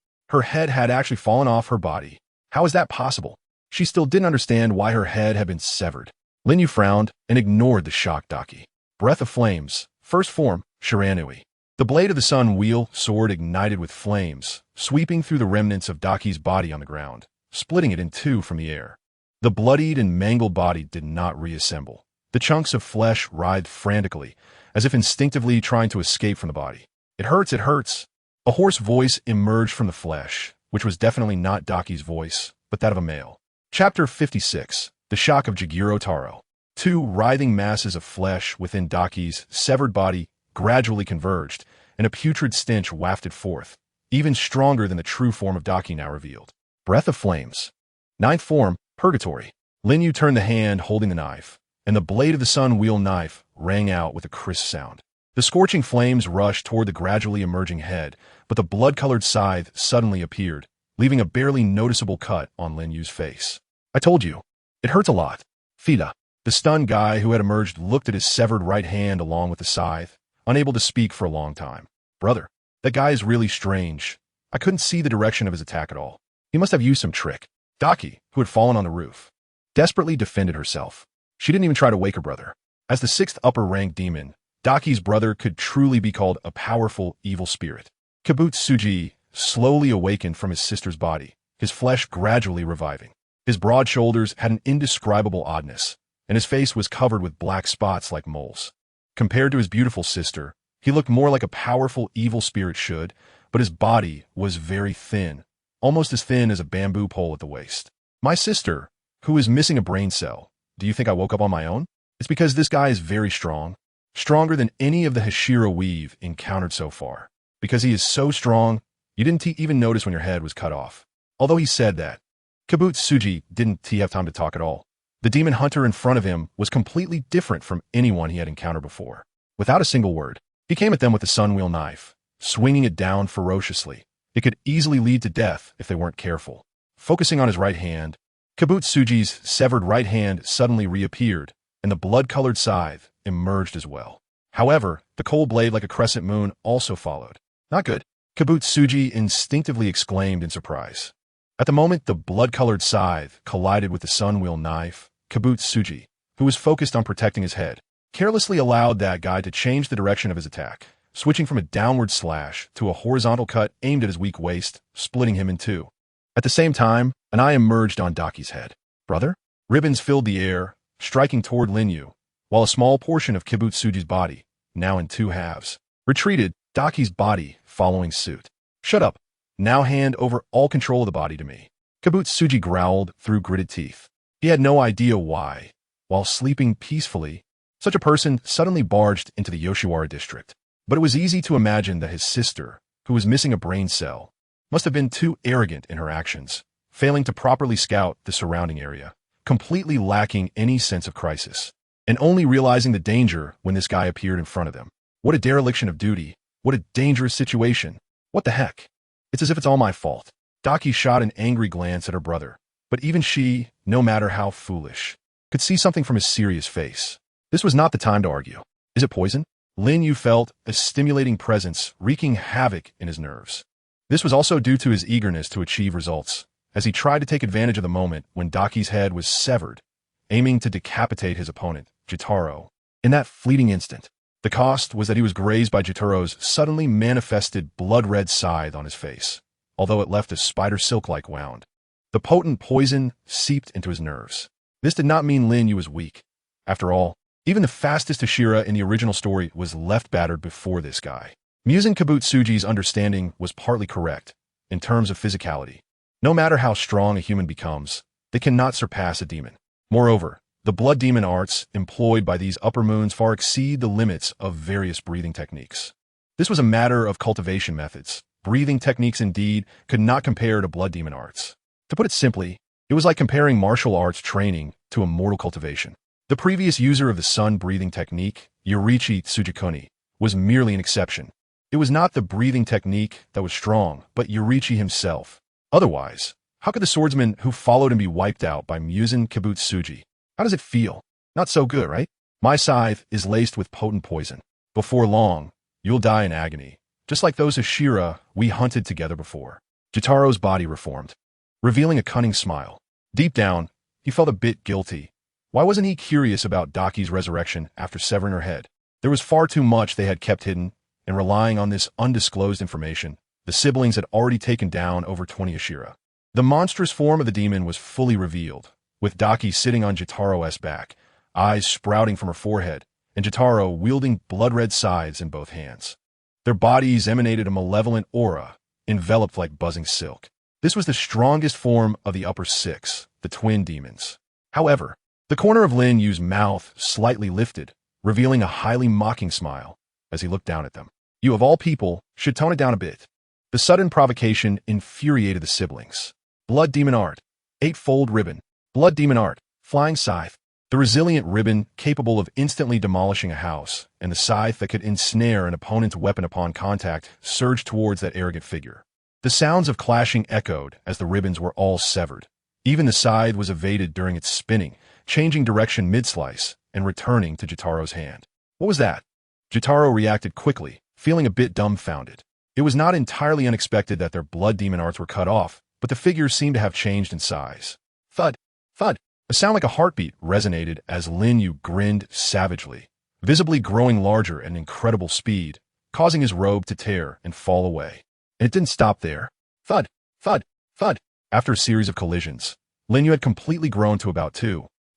had actually fallen off her body. How is that possible? She still didn't understand why her head had been severed. Lin Yu frowned and ignored the shocked Daki. Breath of flames, first form, Shiranui. The blade of the sun wheel sword ignited with flames, sweeping through the remnants of Daki's body on the ground, splitting it in two from the air. The bloodied and mangled body did not reassemble. The chunks of flesh writhed frantically, as if instinctively trying to escape from the body. It hurts, it hurts. A hoarse voice emerged from the flesh, which was definitely not Daki's voice, but that of a male. Chapter 56. The Shock of Jiguro Taro. Two writhing masses of flesh within Daki's severed body gradually converged, and a putrid stench wafted forth, even stronger than the true form of Daki now revealed. Breath of flames. Ninth form, Purgatory. Lin Yu turned the hand holding the knife, and the blade of the sun wheel knife rang out with a crisp sound. The scorching flames rushed toward the gradually emerging head, but the blood-colored scythe suddenly appeared, leaving a barely noticeable cut on Lin Yu's face. I told you. It hurts a lot. Fida. The stunned guy who had emerged looked at his severed right hand along with the scythe, unable to speak for a long time. Brother, that guy is really strange. I couldn't see the direction of his attack at all. He must have used some trick. Daki, who had fallen on the roof, desperately defended herself. She didn't even try to wake her brother. As the sixth upper-rank demon, Daki's brother could truly be called a powerful evil spirit. Kabutsuji slowly awakened from his sister's body, his flesh gradually reviving. His broad shoulders had an indescribable oddness, and his face was covered with black spots like moles. Compared to his beautiful sister, he looked more like a powerful evil spirit should, but his body was very thin, almost as thin as a bamboo pole at the waist. My sister, who is missing a brain cell, do you think I woke up on my own? It's because this guy is very strong, stronger than any of the Hashira we've encountered so far. Because he is so strong, You didn't even notice when your head was cut off. Although he said that, Kibutsuji didn't have time to talk at all. The demon hunter in front of him was completely different from anyone he had encountered before. Without a single word, he came at them with the sunwheel knife, swinging it down ferociously. It could easily lead to death if they weren't careful. Focusing on his right hand, Kibutsuji's severed right hand suddenly reappeared, and the blood-colored scythe emerged as well. However, the cold blade like a crescent moon also followed. Not good, Kibutsuji instinctively exclaimed in surprise. At the moment the blood-colored scythe collided with the sunwheel knife, Kibutsuji, who was focused on protecting his head, carelessly allowed that guy to change the direction of his attack, switching from a downward slash to a horizontal cut aimed at his weak waist, splitting him in two. At the same time, an eye emerged on Daki's head. Brother? Ribbons filled the air, striking toward Lin Yu, while a small portion of Kibutsuji's body, now in two halves, retreated, Daki's body following suit. Shut up. Now hand over all control of the body to me. Kibutsuji growled through gritted teeth. He had no idea why, while sleeping peacefully, such a person suddenly barged into the Yoshiwara district. But it was easy to imagine that his sister, who was missing a brain cell, must have been too arrogant in her actions, failing to properly scout the surrounding area, completely lacking any sense of crisis, and only realizing the danger when this guy appeared in front of them. What a dereliction of duty. What a dangerous situation. What the heck? It's as if it's all my fault. Daki shot an angry glance at her brother, but even she, no matter how foolish, could see something from his serious face. This was not the time to argue. Is it poison? Lin Yu felt a stimulating presence wreaking havoc in his nerves. This was also due to his eagerness to achieve results, as he tried to take advantage of the moment when Daki's head was severed, aiming to decapitate his opponent, Jitaro. In that fleeting instant, the cost was that he was grazed by Jitaro's suddenly manifested blood-red scythe on his face, although it left a spider silk-like wound. The potent poison seeped into his nerves. This did not mean Lin Yu was weak. After all, even the fastest Ashira in the original story was left battered before this guy. Musing Kibutsuji's understanding was partly correct, in terms of physicality. No matter how strong a human becomes, they cannot surpass a demon. Moreover, the blood demon arts employed by these upper moons far exceed the limits of various breathing techniques. This was a matter of cultivation methods. Breathing techniques indeed could not compare to blood demon arts. To put it simply, it was like comparing martial arts training to a mortal cultivation. The previous user of the sun breathing technique, Yorichi Tsujikuni, was merely an exception. It was not the breathing technique that was strong, but Yorichi himself. Otherwise, how could the swordsman who followed him be wiped out by Musen Kibutsuji? How does it feel? Not so good, right? My scythe is laced with potent poison. Before long, you'll die in agony, just like those Ashira we hunted together before. Jitaro's body reformed, revealing a cunning smile. Deep down, he felt a bit guilty. Why wasn't he curious about Daki's resurrection after severing her head? There was far too much they had kept hidden, and relying on this undisclosed information, the siblings had already taken down over 20 Ashira. The monstrous form of the demon was fully revealed, with Daki sitting on Jitaro's back, eyes sprouting from her forehead, and Jitaro wielding blood-red scythes in both hands. Their bodies emanated a malevolent aura, enveloped like buzzing silk. This was the strongest form of the upper six, the twin demons. However, the corner of Lin Yu's mouth slightly lifted, revealing a highly mocking smile as he looked down at them. You of all people should tone it down a bit. The sudden provocation infuriated the siblings. Blood demon art, eightfold ribbon. Blood demon art, flying scythe. The resilient ribbon capable of instantly demolishing a house, and the scythe that could ensnare an opponent's weapon upon contact surged towards that arrogant figure. The sounds of clashing echoed as the ribbons were all severed. Even the scythe was evaded during its spinning, changing direction mid-slice and returning to Jitaro's hand. What was that? Jitaro reacted quickly, feeling a bit dumbfounded. It was not entirely unexpected that their blood demon arts were cut off, but the figures seemed to have changed in size. Thud, thud. A sound like a heartbeat resonated as Lin Yu grinned savagely, visibly growing larger at an incredible speed, causing his robe to tear and fall away. And it didn't stop there. Thud, thud, thud. After a series of collisions, Lin Yu had completely grown to about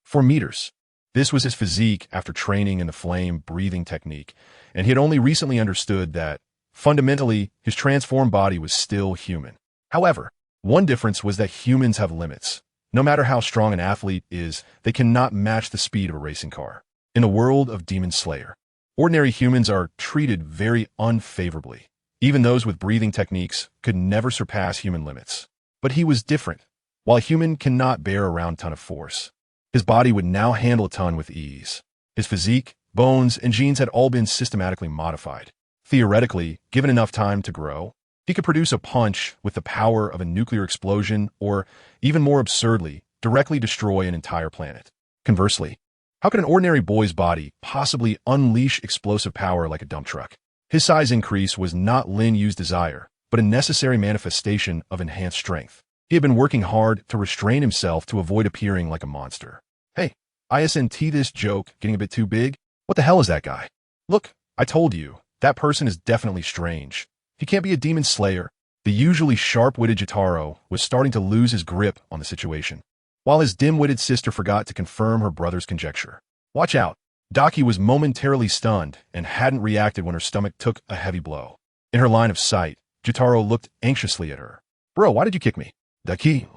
4 meters. This was his physique after training in the flame breathing technique, and he had only recently understood that, fundamentally, his transformed body was still human. However, one difference was that humans have limits. No matter how strong an athlete is, they cannot match the speed of a racing car. In the world of Demon Slayer, ordinary humans are treated very unfavorably. Even those with breathing techniques could never surpass human limits. But he was different. While a human cannot bear around a ton of force, his body would now handle a ton with ease. His physique, bones, and genes had all been systematically modified. Theoretically, given enough time to grow, he could produce a punch with the power of a nuclear explosion or, even more absurdly, directly destroy an entire planet. Conversely, how could an ordinary boy's body possibly unleash explosive power like a dump truck? His size increase was not Lin Yu's desire, but a necessary manifestation of enhanced strength. He had been working hard to restrain himself to avoid appearing like a monster. Hey, ISNT, this joke getting a bit too big? What the hell is that guy? Look, I told you, that person is definitely strange. He can't be a demon slayer. The usually sharp-witted Jotaro was starting to lose his grip on the situation, while his dim-witted sister forgot to confirm her brother's conjecture. Watch out. Daki was momentarily stunned and hadn't reacted when her stomach took a heavy blow. In her line of sight, Jotaro looked anxiously at her. Bro, why did you kick me? Daki.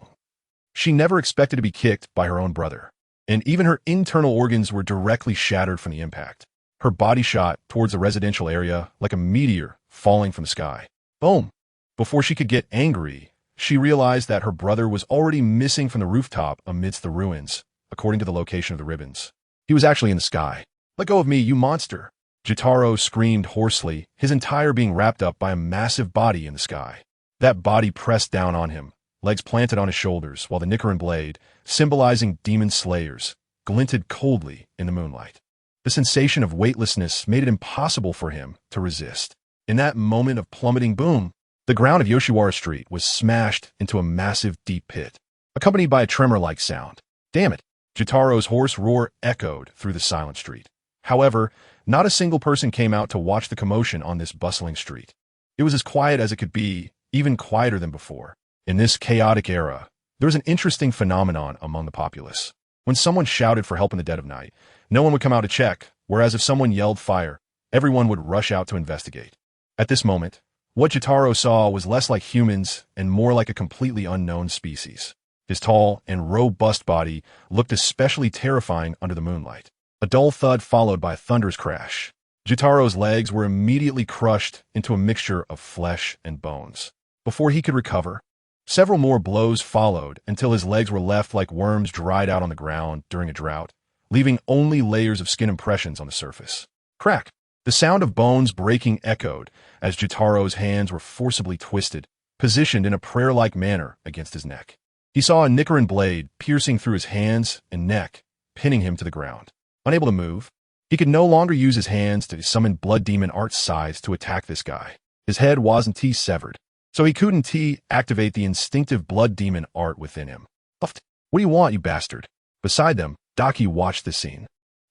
She never expected to be kicked by her own brother, and even her internal organs were directly shattered from the impact. Her body shot towards the residential area like a meteor falling from the sky. Boom! Before she could get angry, she realized that her brother was already missing from the rooftop amidst the ruins, according to the location of the ribbons. He was actually in the sky. Let go of me, you monster! Jotaro screamed hoarsely, his entire being wrapped up by a massive body in the sky. That body pressed down on him, legs planted on his shoulders, while the Nichirin Blade, symbolizing demon slayers, glinted coldly in the moonlight. The sensation of weightlessness made it impossible for him to resist. In that moment of plummeting boom, the ground of Yoshiwara Street was smashed into a massive deep pit, accompanied by a tremor-like sound. Damn it! Jotaro's hoarse roar echoed through the silent street. However, not a single person came out to watch the commotion on this bustling street. It was as quiet as it could be, even quieter than before. In this chaotic era, there was an interesting phenomenon among the populace. When someone shouted for help in the dead of night, no one would come out to check, whereas if someone yelled fire, everyone would rush out to investigate. At this moment, what Jotaro saw was less like humans and more like a completely unknown species. His tall and robust body looked especially terrifying under the moonlight. A dull thud followed by a thunderous crash. Jotaro's legs were immediately crushed into a mixture of flesh and bones. Before he could recover, several more blows followed until his legs were left like worms dried out on the ground during a drought, leaving only layers of skin impressions on the surface. Crack! The sound of bones breaking echoed as Jotaro's hands were forcibly twisted, positioned in a prayer-like manner against his neck. He saw a Nichirin Blade piercing through his hands and neck, pinning him to the ground. Unable to move, he could no longer use his hands to summon blood demon art size to attack this guy. His head wasn't severed, so he couldn't activate the instinctive blood demon art within him. What do you want, you bastard? Beside them, Daki watched this scene.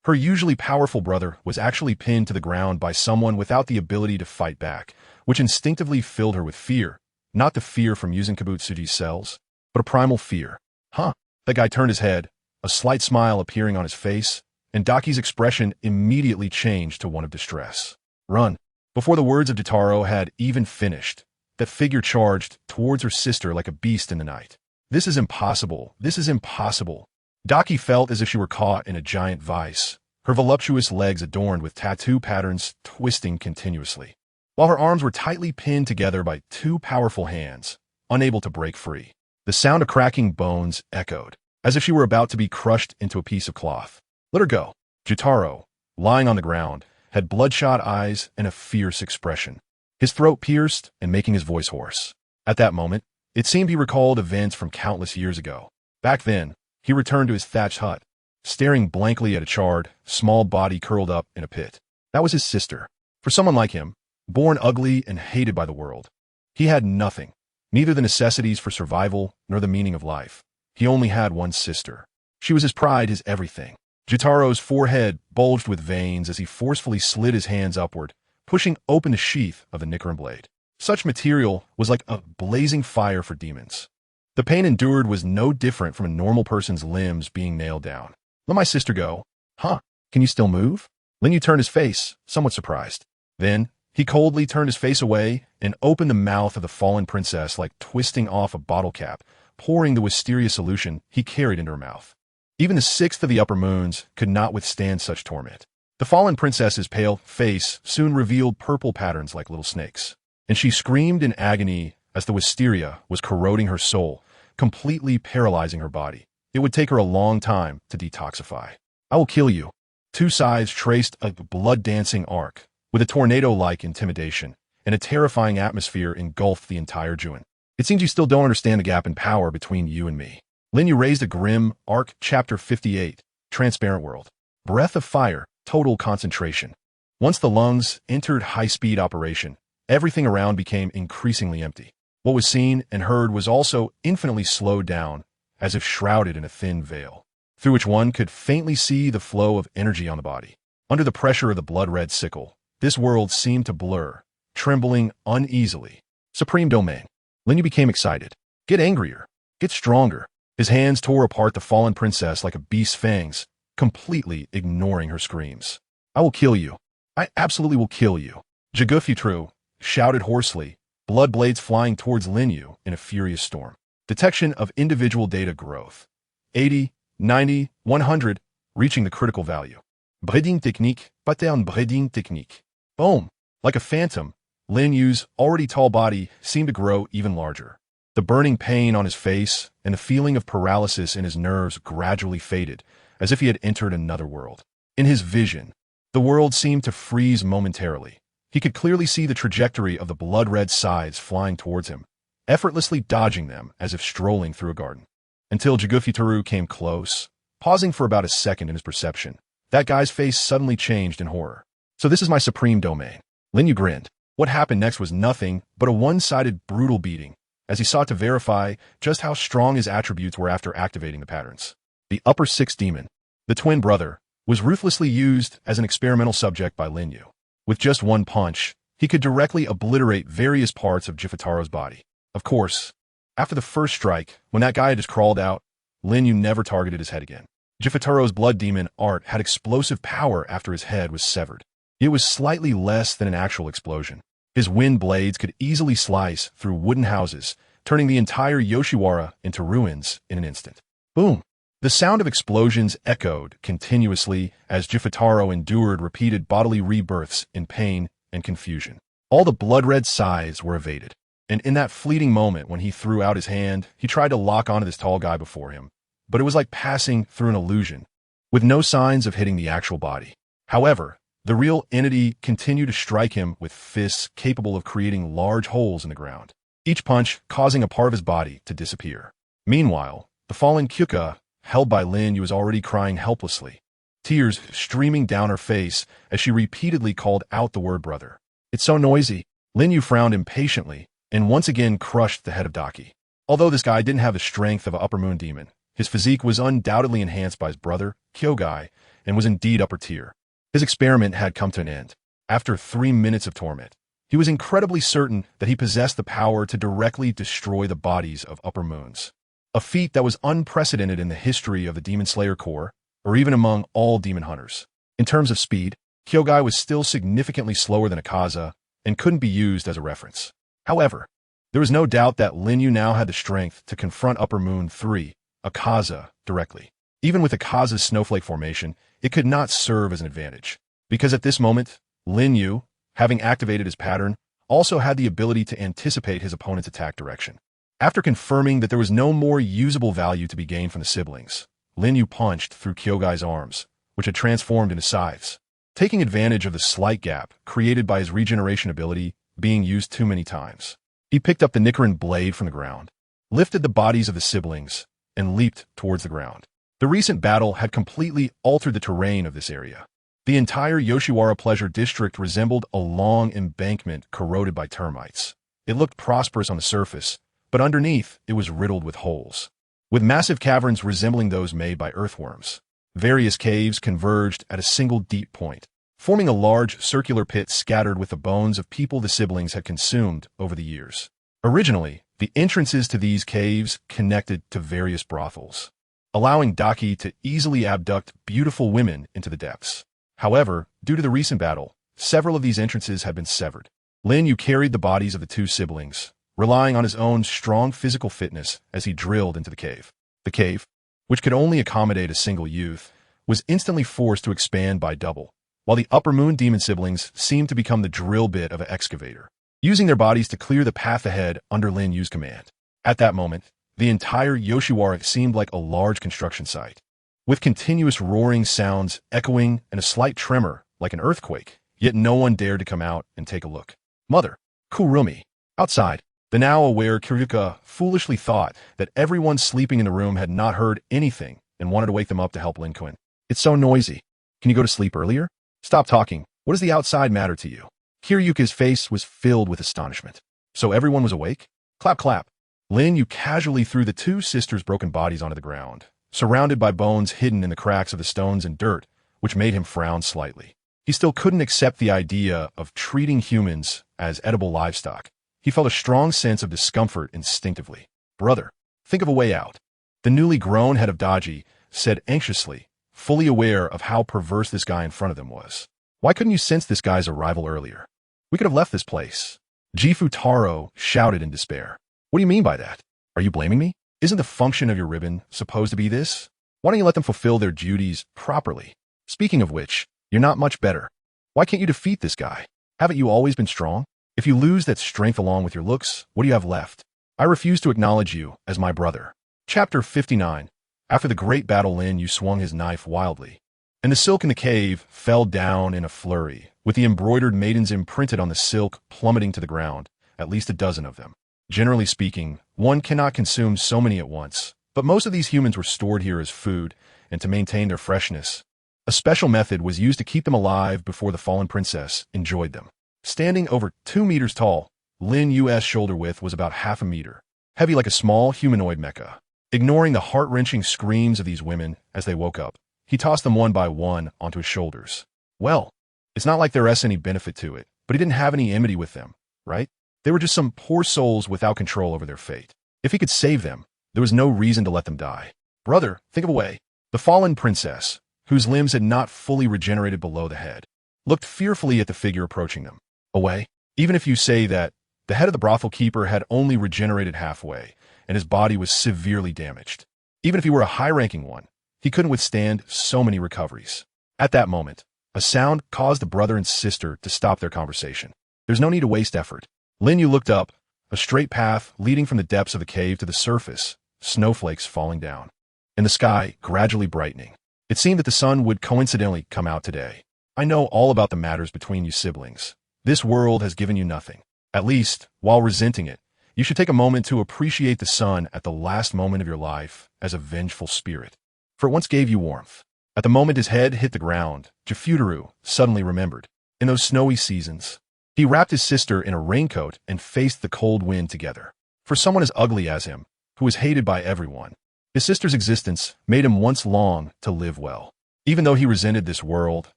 Her usually powerful brother was actually pinned to the ground by someone without the ability to fight back, which instinctively filled her with fear. Not the fear from using Kabutsuji's cells, but a primal fear. Huh? That guy turned his head, a slight smile appearing on his face, and Daki's expression immediately changed to one of distress. Run! Before the words of Jotaro had even finished, that figure charged towards her sister like a beast in the night. This is impossible. This is impossible. Daki felt as if she were caught in a giant vice, her voluptuous legs adorned with tattoo patterns twisting continuously, while her arms were tightly pinned together by two powerful hands, unable to break free. The sound of cracking bones echoed, as if she were about to be crushed into a piece of cloth. Let her go. Jotaro, lying on the ground, had bloodshot eyes and a fierce expression, his throat pierced and making his voice hoarse. At that moment, it seemed he recalled events from countless years ago. Back then, he returned to his thatched hut, staring blankly at a charred, small body curled up in a pit. That was his sister. For someone like him, born ugly and hated by the world, he had nothing, neither the necessities for survival nor the meaning of life. He only had one sister. She was his pride, his everything. Jotaro's forehead bulged with veins as he forcefully slid his hands upward, pushing open the sheath of the Nichirin Blade. Such material was like a blazing fire for demons. The pain endured was no different from a normal person's limbs being nailed down. Let my sister go. Huh? Can you still move? Lin Yu turned his face, somewhat surprised. Then, he coldly turned his face away and opened the mouth of the fallen princess like twisting off a bottle cap, pouring the wisteria solution he carried into her mouth. Even the sixth of the upper moons could not withstand such torment. The fallen princess's pale face soon revealed purple patterns like little snakes. and she screamed in agony as the wisteria was corroding her soul, completely paralyzing her body. It would take her a long time to detoxify. I will kill you. Two sides traced a blood-dancing arc, with a tornado-like intimidation, and a terrifying atmosphere engulfed the entire Juin. It seems you still don't understand the gap in power between you and me. Lin Yu raised a grim arc. Chapter 58, Transparent World. Breath of fire, total concentration. Once the lungs entered high-speed operation, everything around became increasingly empty. What was seen and heard was also infinitely slowed down, as if shrouded in a thin veil, through which one could faintly see the flow of energy on the body. Under the pressure of the blood-red sickle, this world seemed to blur, trembling uneasily. Supreme Domain. Lin Yu became excited. Get angrier. Get stronger. His hands tore apart the fallen princess like a beast's fangs, completely ignoring her screams. I will kill you. I absolutely will kill you. Jigufutru shouted hoarsely, blood blades flying towards Lin Yu in a furious storm. Detection of individual data growth. 80, 90, 100, reaching the critical value. Breeding technique, pattern breeding technique. Boom! Like a phantom, Lin Yu's already tall body seemed to grow even larger. The burning pain on his face and the feeling of paralysis in his nerves gradually faded, as if he had entered another world. In his vision, the world seemed to freeze momentarily. He could clearly see the trajectory of the blood-red sides flying towards him, effortlessly dodging them as if strolling through a garden. Until Jigufuturu came close, pausing for about a second in his perception. That guy's face suddenly changed in horror. So this is my supreme domain. Lin Yu grinned. What happened next was nothing but a one-sided brutal beating, as he sought to verify just how strong his attributes were after activating the patterns. The upper six demon, the twin brother, was ruthlessly used as an experimental subject by Lin Yu. With just one punch, he could directly obliterate various parts of Jifutaro's body. Of course, after the first strike, when that guy had just crawled out, Lin Yu never targeted his head again. Jifutaro's blood demon art had explosive power after his head was severed. It was slightly less than an actual explosion. His wind blades could easily slice through wooden houses, turning the entire Yoshiwara into ruins in an instant. Boom! The sound of explosions echoed continuously as Jifutaro endured repeated bodily rebirths in pain and confusion. All the blood-red sighs were evaded, and in that fleeting moment when he threw out his hand, he tried to lock onto this tall guy before him, but it was like passing through an illusion, with no signs of hitting the actual body. However, the real entity continued to strike him with fists capable of creating large holes in the ground, each punch causing a part of his body to disappear. Meanwhile, the fallen Kyuka, held by Lin Yu, was already crying helplessly, tears streaming down her face as she repeatedly called out the word brother. It's so noisy. Lin Yu frowned impatiently and once again crushed the head of Daki. Although this guy didn't have the strength of an upper moon demon, his physique was undoubtedly enhanced by his brother, Kyogai, and was indeed upper tier. His experiment had come to an end. After 3 minutes of torment, he was incredibly certain that he possessed the power to directly destroy the bodies of upper moons. A feat that was unprecedented in the history of the Demon Slayer Corps, or even among all demon hunters. In terms of speed, Kyogai was still significantly slower than Akaza and couldn't be used as a reference. However, there was no doubt that Lin Yu now had the strength to confront Upper Moon 3, Akaza, directly. Even with Akaza's snowflake formation, it could not serve as an advantage, because at this moment, Lin Yu, having activated his pattern, also had the ability to anticipate his opponent's attack direction. After confirming that there was no more usable value to be gained from the siblings, Lin Yu punched through Kyogai's arms, which had transformed into scythes, taking advantage of the slight gap created by his regeneration ability being used too many times. He picked up the Nichirin Blade from the ground, lifted the bodies of the siblings, and leaped towards the ground. The recent battle had completely altered the terrain of this area. The entire Yoshiwara Pleasure District resembled a long embankment corroded by termites. It looked prosperous on the surface, but underneath it was riddled with holes, with massive caverns resembling those made by earthworms. Various caves converged at a single deep point, forming a large circular pit scattered with the bones of people the siblings had consumed over the years. Originally, the entrances to these caves connected to various brothels, allowing Daki to easily abduct beautiful women into the depths. However, due to the recent battle, several of these entrances had been severed. Lin Yu carried the bodies of the two siblings, relying on his own strong physical fitness as he drilled into the cave. The cave, which could only accommodate a single youth, was instantly forced to expand by double, while the Upper Moon demon siblings seemed to become the drill bit of an excavator. using their bodies to clear the path ahead under Lin Yu's command. At that moment, the entire Yoshiwara seemed like a large construction site, with continuous roaring sounds echoing and a slight tremor like an earthquake, yet no one dared to come out and take a look. Mother, Kurumi. Outside, the now aware Kiryuka foolishly thought that everyone sleeping in the room had not heard anything and wanted to wake them up to help Lin Kun. It's so noisy. Can you go to sleep earlier? Stop talking. What does the outside matter to you? Kiryuka's face was filled with astonishment. So everyone was awake? Clap, clap. Lin Yu casually threw the two sisters' broken bodies onto the ground, surrounded by bones hidden in the cracks of the stones and dirt, which made him frown slightly. He still couldn't accept the idea of treating humans as edible livestock. He felt a strong sense of discomfort instinctively. Brother, think of a way out. The newly grown head of Daki said anxiously, fully aware of how perverse this guy in front of them was. Why couldn't you sense this guy's arrival earlier? We could have left this place. Jifu Taro shouted in despair. What do you mean by that? Are you blaming me? Isn't the function of your ribbon supposed to be this? Why don't you let them fulfill their duties properly? Speaking of which, you're not much better. Why can't you defeat this guy? Haven't you always been strong? If you lose that strength along with your looks, what do you have left? I refuse to acknowledge you as my brother. Chapter 59. After the great battle, Lin Yu swung his knife wildly, and the silk in the cave fell down in a flurry, with the embroidered maidens imprinted on the silk plummeting to the ground, at least a dozen of them. Generally speaking, one cannot consume so many at once, but most of these humans were stored here as food and to maintain their freshness. A special method was used to keep them alive before the fallen princess enjoyed them. Standing over 2 meters tall, Lin Yu's shoulder width was about half a meter, heavy like a small humanoid mecha. Ignoring the heart-wrenching screams of these women as they woke up, he tossed them one by one onto his shoulders. Well, it's not like there is any benefit to it, but he didn't have any enmity with them, right? They were just some poor souls without control over their fate. If he could save them, there was no reason to let them die. Brother, think of a way. The fallen princess, whose limbs had not fully regenerated below the head, looked fearfully at the figure approaching them. A way? Even if you say that the head of the brothel keeper had only regenerated halfway, and his body was severely damaged. Even if he were a high-ranking one, he couldn't withstand so many recoveries. At that moment, a sound caused the brother and sister to stop their conversation. There's no need to waste effort. Lin Yu looked up, a straight path leading from the depths of the cave to the surface, snowflakes falling down, and the sky gradually brightening. It seemed that the sun would coincidentally come out today. I know all about the matters between you siblings. This world has given you nothing. At least, while resenting it, you should take a moment to appreciate the sun at the last moment of your life as a vengeful spirit, for it once gave you warmth. At the moment his head hit the ground, Jifutaru suddenly remembered. In those snowy seasons, he wrapped his sister in a raincoat and faced the cold wind together. For someone as ugly as him, who was hated by everyone, his sister's existence made him once long to live well. Even though he resented this world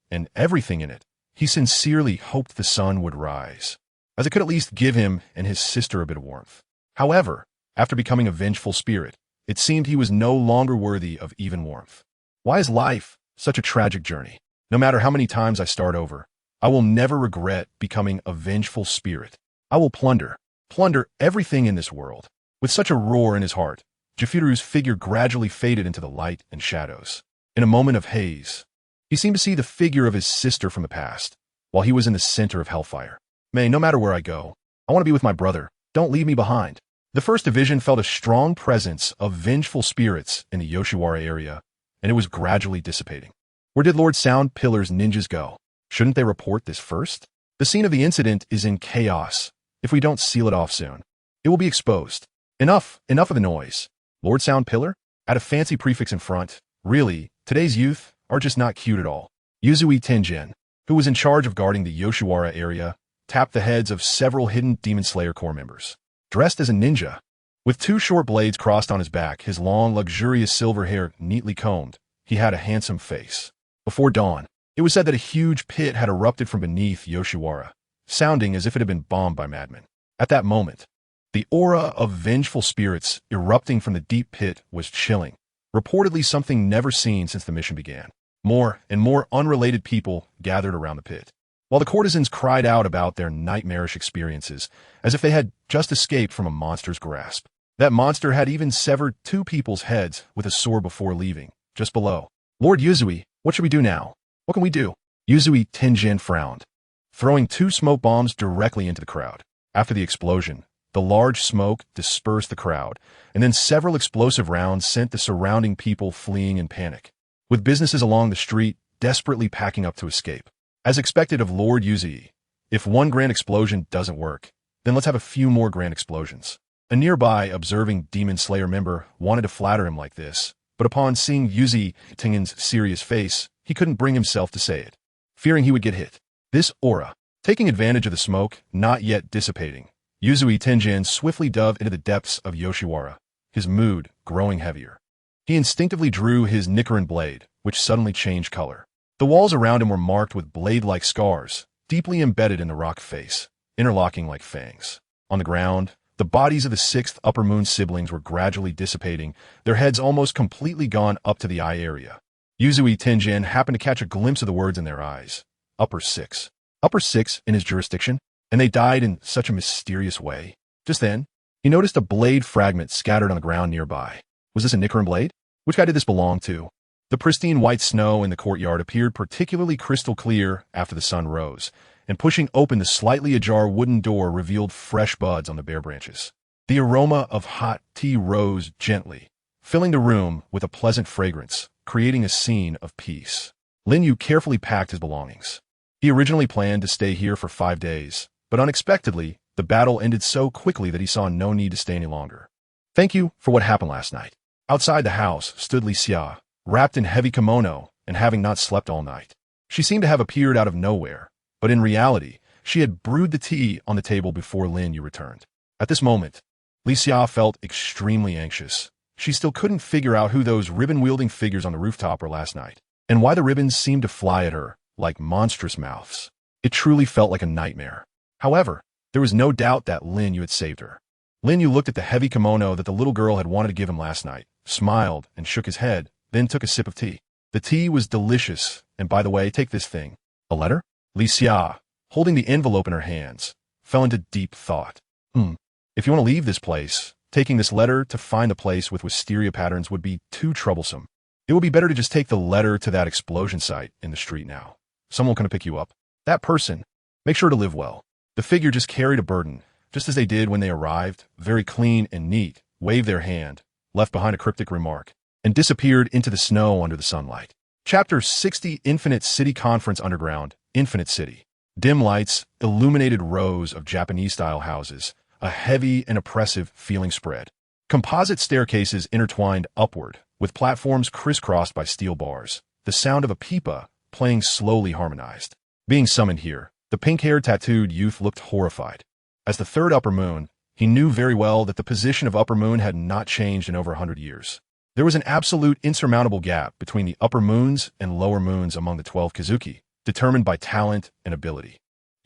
and everything in it, he sincerely hoped the sun would rise, as it could at least give him and his sister a bit of warmth. However, after becoming a vengeful spirit, it seemed he was no longer worthy of even warmth. Why is life such a tragic journey? No matter how many times I start over, I will never regret becoming a vengeful spirit. I will plunder everything in this world. With such a roar in his heart, Jifutaru's figure gradually faded into the light and shadows. In a moment of haze, he seemed to see the figure of his sister from the past, while he was in the center of hellfire. No matter where I go, I want to be with my brother. Don't leave me behind. The first division felt a strong presence of vengeful spirits in the Yoshiwara area, and it was gradually dissipating. Where did Lord Sound Pillar's ninjas go? Shouldn't they report this first? The scene of the incident is in chaos. If we don't seal it off soon, it will be exposed. Enough of the noise. Lord Sound Pillar? Add a fancy prefix in front. Really, today's youth are just not cute at all. Yuzui Tenjin, who was in charge of guarding the Yoshiwara area, tapped the heads of several hidden Demon Slayer Corps members. Dressed as a ninja, with 2 short blades crossed on his back, his long, luxurious silver hair neatly combed, he had a handsome face. Before dawn, it was said that a huge pit had erupted from beneath Yoshiwara, sounding as if it had been bombed by madmen. At that moment, the aura of vengeful spirits erupting from the deep pit was chilling, reportedly something never seen since the mission began. More and more unrelated people gathered around the pit, while the courtesans cried out about their nightmarish experiences, as if they had just escaped from a monster's grasp. That monster had even severed 2 people's heads with a sword before leaving, just below. Lord Yuzui, what should we do now? What can we do? Yuzui Tenjin frowned, throwing 2 smoke bombs directly into the crowd. After the explosion, the large smoke dispersed the crowd, and then several explosive rounds sent the surrounding people fleeing in panic, with businesses along the street desperately packing up to escape. As expected of Lord Yuzi, if one grand explosion doesn't work, then let's have a few more grand explosions. A nearby observing Demon Slayer member wanted to flatter him like this, but upon seeing Yuzi Tengen's serious face, he couldn't bring himself to say it, fearing he would get hit. This aura, taking advantage of the smoke not yet dissipating, Yuzui Tenjin swiftly dove into the depths of Yoshiwara, his mood growing heavier. He instinctively drew his Nichirin Blade, which suddenly changed color. The walls around him were marked with blade-like scars, deeply embedded in the rock face, interlocking like fangs. On the ground, the bodies of the sixth Upper Moon siblings were gradually dissipating, their heads almost completely gone up to the eye area. Yuzui Tenjin happened to catch a glimpse of the words in their eyes. Upper Six. Upper Six in his jurisdiction? And they died in such a mysterious way. Just then, he noticed a blade fragment scattered on the ground nearby. Was this a Nichirin Blade? Which guy did this belong to? The pristine white snow in the courtyard appeared particularly crystal clear after the sun rose, and pushing open the slightly ajar wooden door revealed fresh buds on the bare branches. The aroma of hot tea rose gently, filling the room with a pleasant fragrance, creating a scene of peace. Lin Yu carefully packed his belongings. He originally planned to stay here for 5 days, but unexpectedly, the battle ended so quickly that he saw no need to stay any longer. Thank you for what happened last night. Outside the house stood Li Xia, wrapped in heavy kimono and having not slept all night. She seemed to have appeared out of nowhere, but in reality, she had brewed the tea on the table before Lin Yu returned. At this moment, Li Xia felt extremely anxious. She still couldn't figure out who those ribbon-wielding figures on the rooftop were last night, and why the ribbons seemed to fly at her like monstrous mouths. It truly felt like a nightmare. However, there was no doubt that Lin Yu had saved her. Lin Yu looked at the heavy kimono that the little girl had wanted to give him last night, smiled and shook his head, then took a sip of tea. The tea was delicious, and by the way, take this thing. A letter? Li Xia, holding the envelope in her hands, fell into deep thought. If you want to leave this place, taking this letter to find the place with wisteria patterns would be too troublesome. It would be better to just take the letter to that explosion site in the street now. Someone will come to pick you up. That person, make sure to live well. The figure just carried a burden, just as they did when they arrived, very clean and neat, waved their hand, left behind a cryptic remark, and disappeared into the snow under the sunlight. Chapter 60 Infinite City Conference Underground, Infinite City. Dim lights, illuminated rows of Japanese-style houses, a heavy and oppressive feeling spread. Composite staircases intertwined upward, with platforms crisscrossed by steel bars. The sound of a pipa playing slowly harmonized. Being summoned here, the pink-haired tattooed youth looked horrified. As the third Upper Moon, he knew very well that the position of Upper Moon had not changed in over 100 years. There was an absolute insurmountable gap between the Upper Moons and Lower Moons among the 12 Kizuki, determined by talent and ability.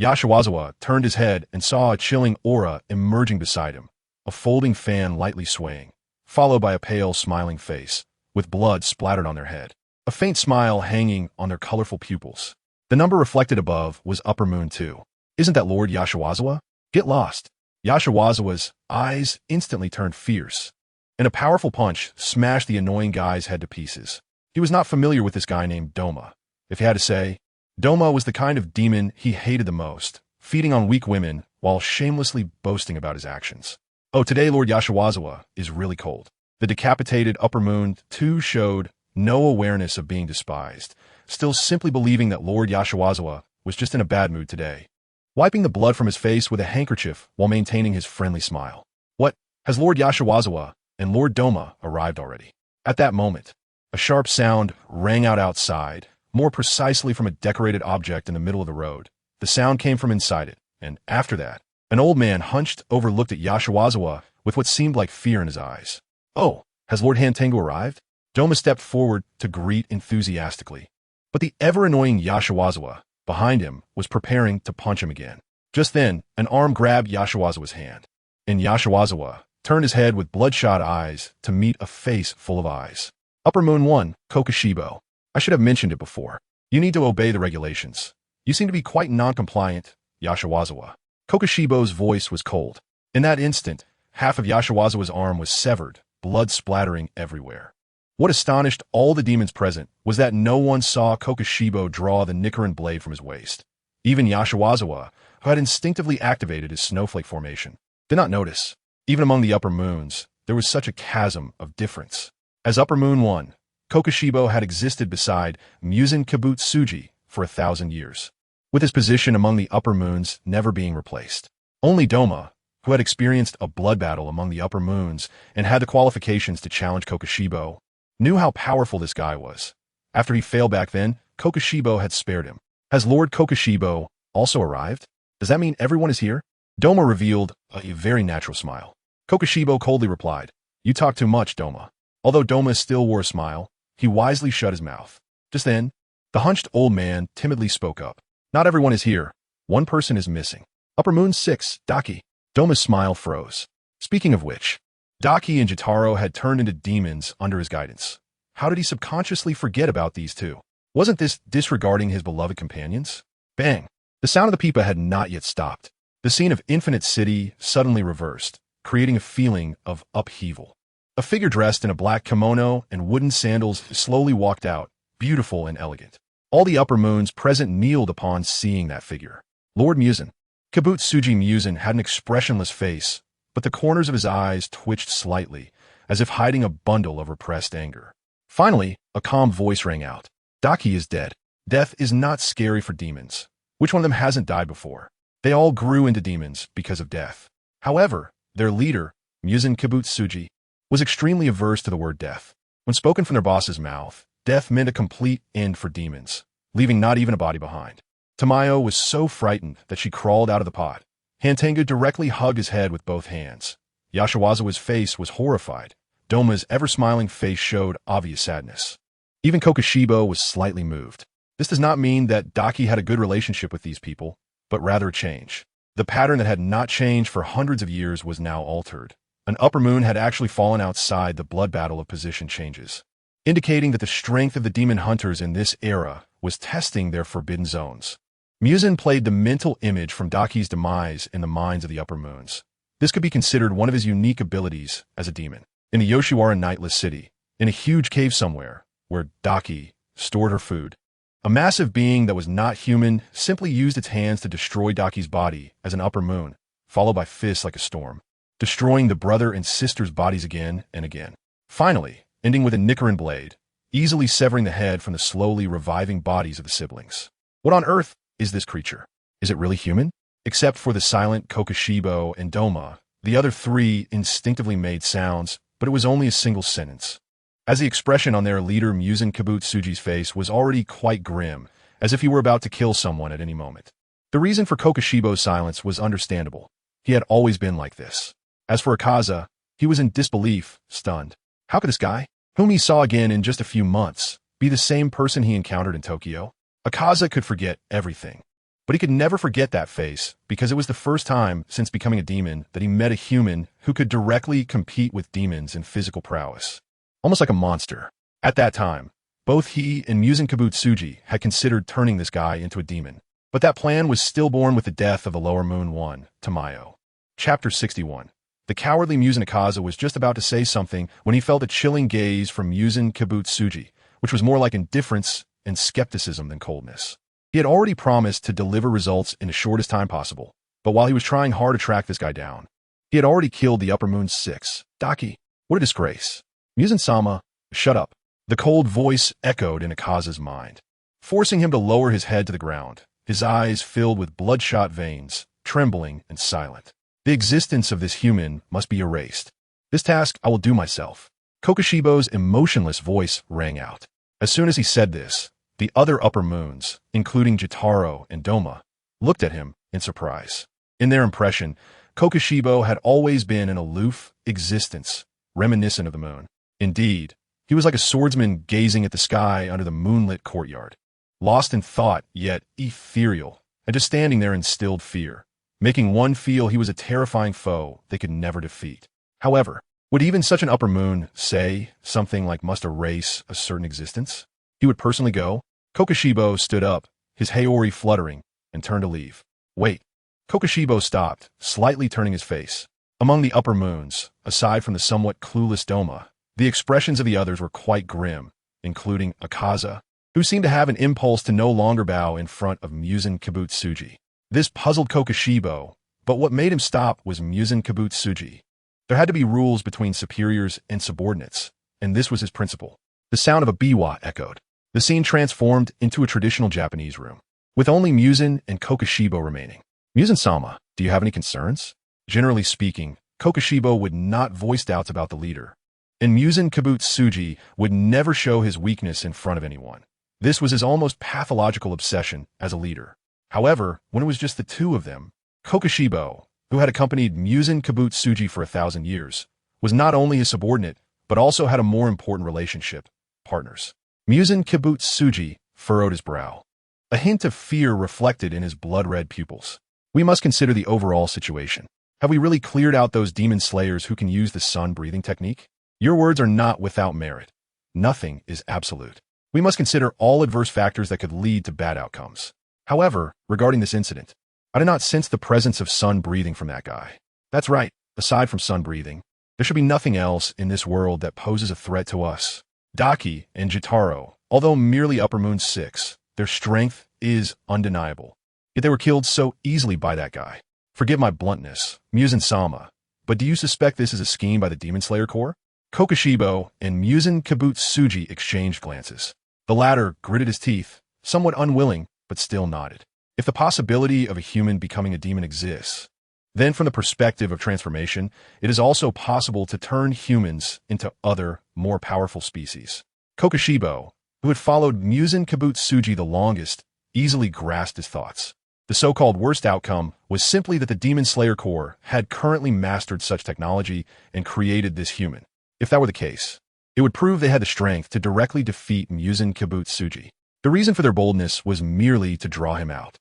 Yashiwazawa turned his head and saw a chilling aura emerging beside him, a folding fan lightly swaying, followed by a pale, smiling face, with blood splattered on their head, a faint smile hanging on their colorful pupils. The number reflected above was Upper Moon 2. Isn't that Lord Yashiwazawa? Get lost. Yashiwazawa's eyes instantly turned fierce, and a powerful punch smashed the annoying guy's head to pieces. He was not familiar with this guy named Doma. If he had to say, Doma was the kind of demon he hated the most, feeding on weak women while shamelessly boasting about his actions. Oh, today Lord Yashiwazawa is really cold. The decapitated Upper Moon 2 showed no awareness of being despised, still simply believing that Lord Yashiwazawa was just in a bad mood today, wiping the blood from his face with a handkerchief while maintaining his friendly smile. What? Has Lord Yashiwazawa and Lord Doma arrived already? At that moment, a sharp sound rang out outside, more precisely from a decorated object in the middle of the road. The sound came from inside it, and after that, an old man hunched over looked at Yashiwazawa with what seemed like fear in his eyes. Oh, has Lord Hantengu arrived? Doma stepped forward to greet enthusiastically, but the ever-annoying Yashiwazawa behind him was preparing to punch him again. Just then, an arm grabbed Yashiwazawa's hand, and Yashiwazawa turned his head with bloodshot eyes to meet a face full of eyes. Upper Moon 1, Kokoshibo. I should have mentioned it before. You need to obey the regulations. You seem to be quite non-compliant, Yashiwazawa. Kokoshibo's voice was cold. In that instant, half of Yashiwazawa's arm was severed, blood splattering everywhere. What astonished all the demons present was that no one saw Kokoshibo draw the Nichirin Blade from his waist. Even Yashiwazawa, who had instinctively activated his snowflake formation, did not notice. Even among the upper moons, there was such a chasm of difference. As Upper Moon 1, Kokushibo had existed beside Musen Kibutsuji for 1,000 years, with his position among the upper moons never being replaced. Only Doma, who had experienced a blood battle among the upper moons and had the qualifications to challenge Kokushibo, knew how powerful this guy was. After he failed back then, Kokushibo had spared him. Has Lord Kokushibo also arrived? Does that mean everyone is here? Doma revealed a very natural smile. Kokushibo coldly replied, "You talk too much, Doma." Although Doma still wore a smile, he wisely shut his mouth. Just then, the hunched old man timidly spoke up. "Not everyone is here. One person is missing. Upper Moon 6, Daki." Doma's smile froze. Speaking of which, Daki and Jotaro had turned into demons under his guidance. How did he subconsciously forget about these two? Wasn't this disregarding his beloved companions? Bang! The sound of the pipa had not yet stopped. The scene of Infinite City suddenly reversed, creating a feeling of upheaval. A figure dressed in a black kimono and wooden sandals slowly walked out, beautiful and elegant. All the upper moons present kneeled upon seeing that figure. Lord Musen. Kibutsuji Musen had an expressionless face, but the corners of his eyes twitched slightly, as if hiding a bundle of repressed anger. Finally, a calm voice rang out. "Daki is dead. Death is not scary for demons. Which one of them hasn't died before? They all grew into demons because of death." However, their leader, Musen Kibutsuji, was extremely averse to the word death. When spoken from their boss's mouth, death meant a complete end for demons, leaving not even a body behind. Tamayo was so frightened that she crawled out of the pot. Hantengu directly hugged his head with both hands. Yashiwazawa's face was horrified. Doma's ever-smiling face showed obvious sadness. Even Kokushibo was slightly moved. This does not mean that Daki had a good relationship with these people, but rather a change. The pattern that had not changed for hundreds of years was now altered. An upper moon had actually fallen outside the blood battle of position changes, indicating that the strength of the demon hunters in this era was testing their forbidden zones. Musen played the mental image from Daki's demise in the minds of the upper moons. This could be considered one of his unique abilities as a demon. In the Yoshiwara Nightless City, in a huge cave somewhere, where Daki stored her food, a massive being that was not human simply used its hands to destroy Daki's body as an upper moon, followed by fists like a storm, destroying the brother and sister's bodies again and again. Finally, ending with a Nichirin Blade, easily severing the head from the slowly reviving bodies of the siblings. What on earth is this creature? Is it really human? Except for the silent Kokushibo and Doma, the other three instinctively made sounds, but it was only a single sentence. As the expression on their leader Musen Kibutsuji's face was already quite grim, as if he were about to kill someone at any moment. The reason for Kokushibo's silence was understandable. He had always been like this. As for Akaza, he was in disbelief, stunned. How could this guy, whom he saw again in just a few months, be the same person he encountered in Tokyo? Akaza could forget everything, but he could never forget that face because it was the first time since becoming a demon that he met a human who could directly compete with demons in physical prowess. Almost like a monster. At that time, both he and Musen Kibutsuji had considered turning this guy into a demon, but that plan was stillborn with the death of the Lower Moon 1, Tamayo. Chapter 61. The cowardly Musen Akaza was just about to say something when he felt a chilling gaze from Musen Kibutsuji, which was more like indifference and skepticism than coldness. He had already promised to deliver results in the shortest time possible, but while he was trying hard to track this guy down, he had already killed the Upper Moon 6. Daki, what a disgrace. Musen-sama, shut up. The cold voice echoed in Akaza's mind, forcing him to lower his head to the ground, his eyes filled with bloodshot veins, trembling and silent. The existence of this human must be erased. This task I will do myself. Kokushibo's emotionless voice rang out. As soon as he said this, the other upper moons, including Jotaro and Doma, looked at him in surprise. In their impression, Kokushibo had always been an aloof existence, reminiscent of the moon. Indeed, he was like a swordsman gazing at the sky under the moonlit courtyard, lost in thought yet ethereal, and just standing there in stilled fear, making one feel he was a terrifying foe they could never defeat. However, would even such an upper moon say something like must erase a certain existence? He would personally go? Kokushibo stood up, his haori fluttering, and turned to leave. Wait. Kokushibo stopped, slightly turning his face. Among the upper moons, aside from the somewhat clueless Doma, the expressions of the others were quite grim, including Akaza, who seemed to have an impulse to no longer bow in front of Muzan Kibutsuji. This puzzled Kokushibo, but what made him stop was Muzan Kibutsuji. There had to be rules between superiors and subordinates, and this was his principle. The sound of a biwa echoed. The scene transformed into a traditional Japanese room, with only Muzan and Kokushibo remaining. Muzan-sama, do you have any concerns? Generally speaking, Kokushibo would not voice doubts about the leader, and Muzan Kibutsuji would never show his weakness in front of anyone. This was his almost pathological obsession as a leader. However, when it was just the two of them, Kokushibo, who had accompanied Muzan Kibutsuji for 1,000 years, was not only his subordinate, but also had a more important relationship, partners. Muzan Kibutsuji furrowed his brow, a hint of fear reflected in his blood-red pupils. We must consider the overall situation. Have we really cleared out those demon slayers who can use the sun-breathing technique? Your words are not without merit. Nothing is absolute. We must consider all adverse factors that could lead to bad outcomes. However, regarding this incident, I did not sense the presence of sun-breathing from that guy. That's right, aside from sun-breathing, there should be nothing else in this world that poses a threat to us. Daki and Jitaro, although merely Upper Moon 6, their strength is undeniable. Yet they were killed so easily by that guy. Forgive my bluntness, Muzan-sama, but do you suspect this is a scheme by the Demon Slayer Corps? Kokushibo and Muzan Kibutsuji exchanged glances. The latter gritted his teeth, somewhat unwilling, but still nodded. If the possibility of a human becoming a demon exists, then from the perspective of transformation, it is also possible to turn humans into other, more powerful species. Kokushibo, who had followed Muzan Kibutsuji the longest, easily grasped his thoughts. The so-called worst outcome was simply that the Demon Slayer Corps had currently mastered such technology and created this human. If that were the case, it would prove they had the strength to directly defeat Muzan Kibutsuji. The reason for their boldness was merely to draw him out.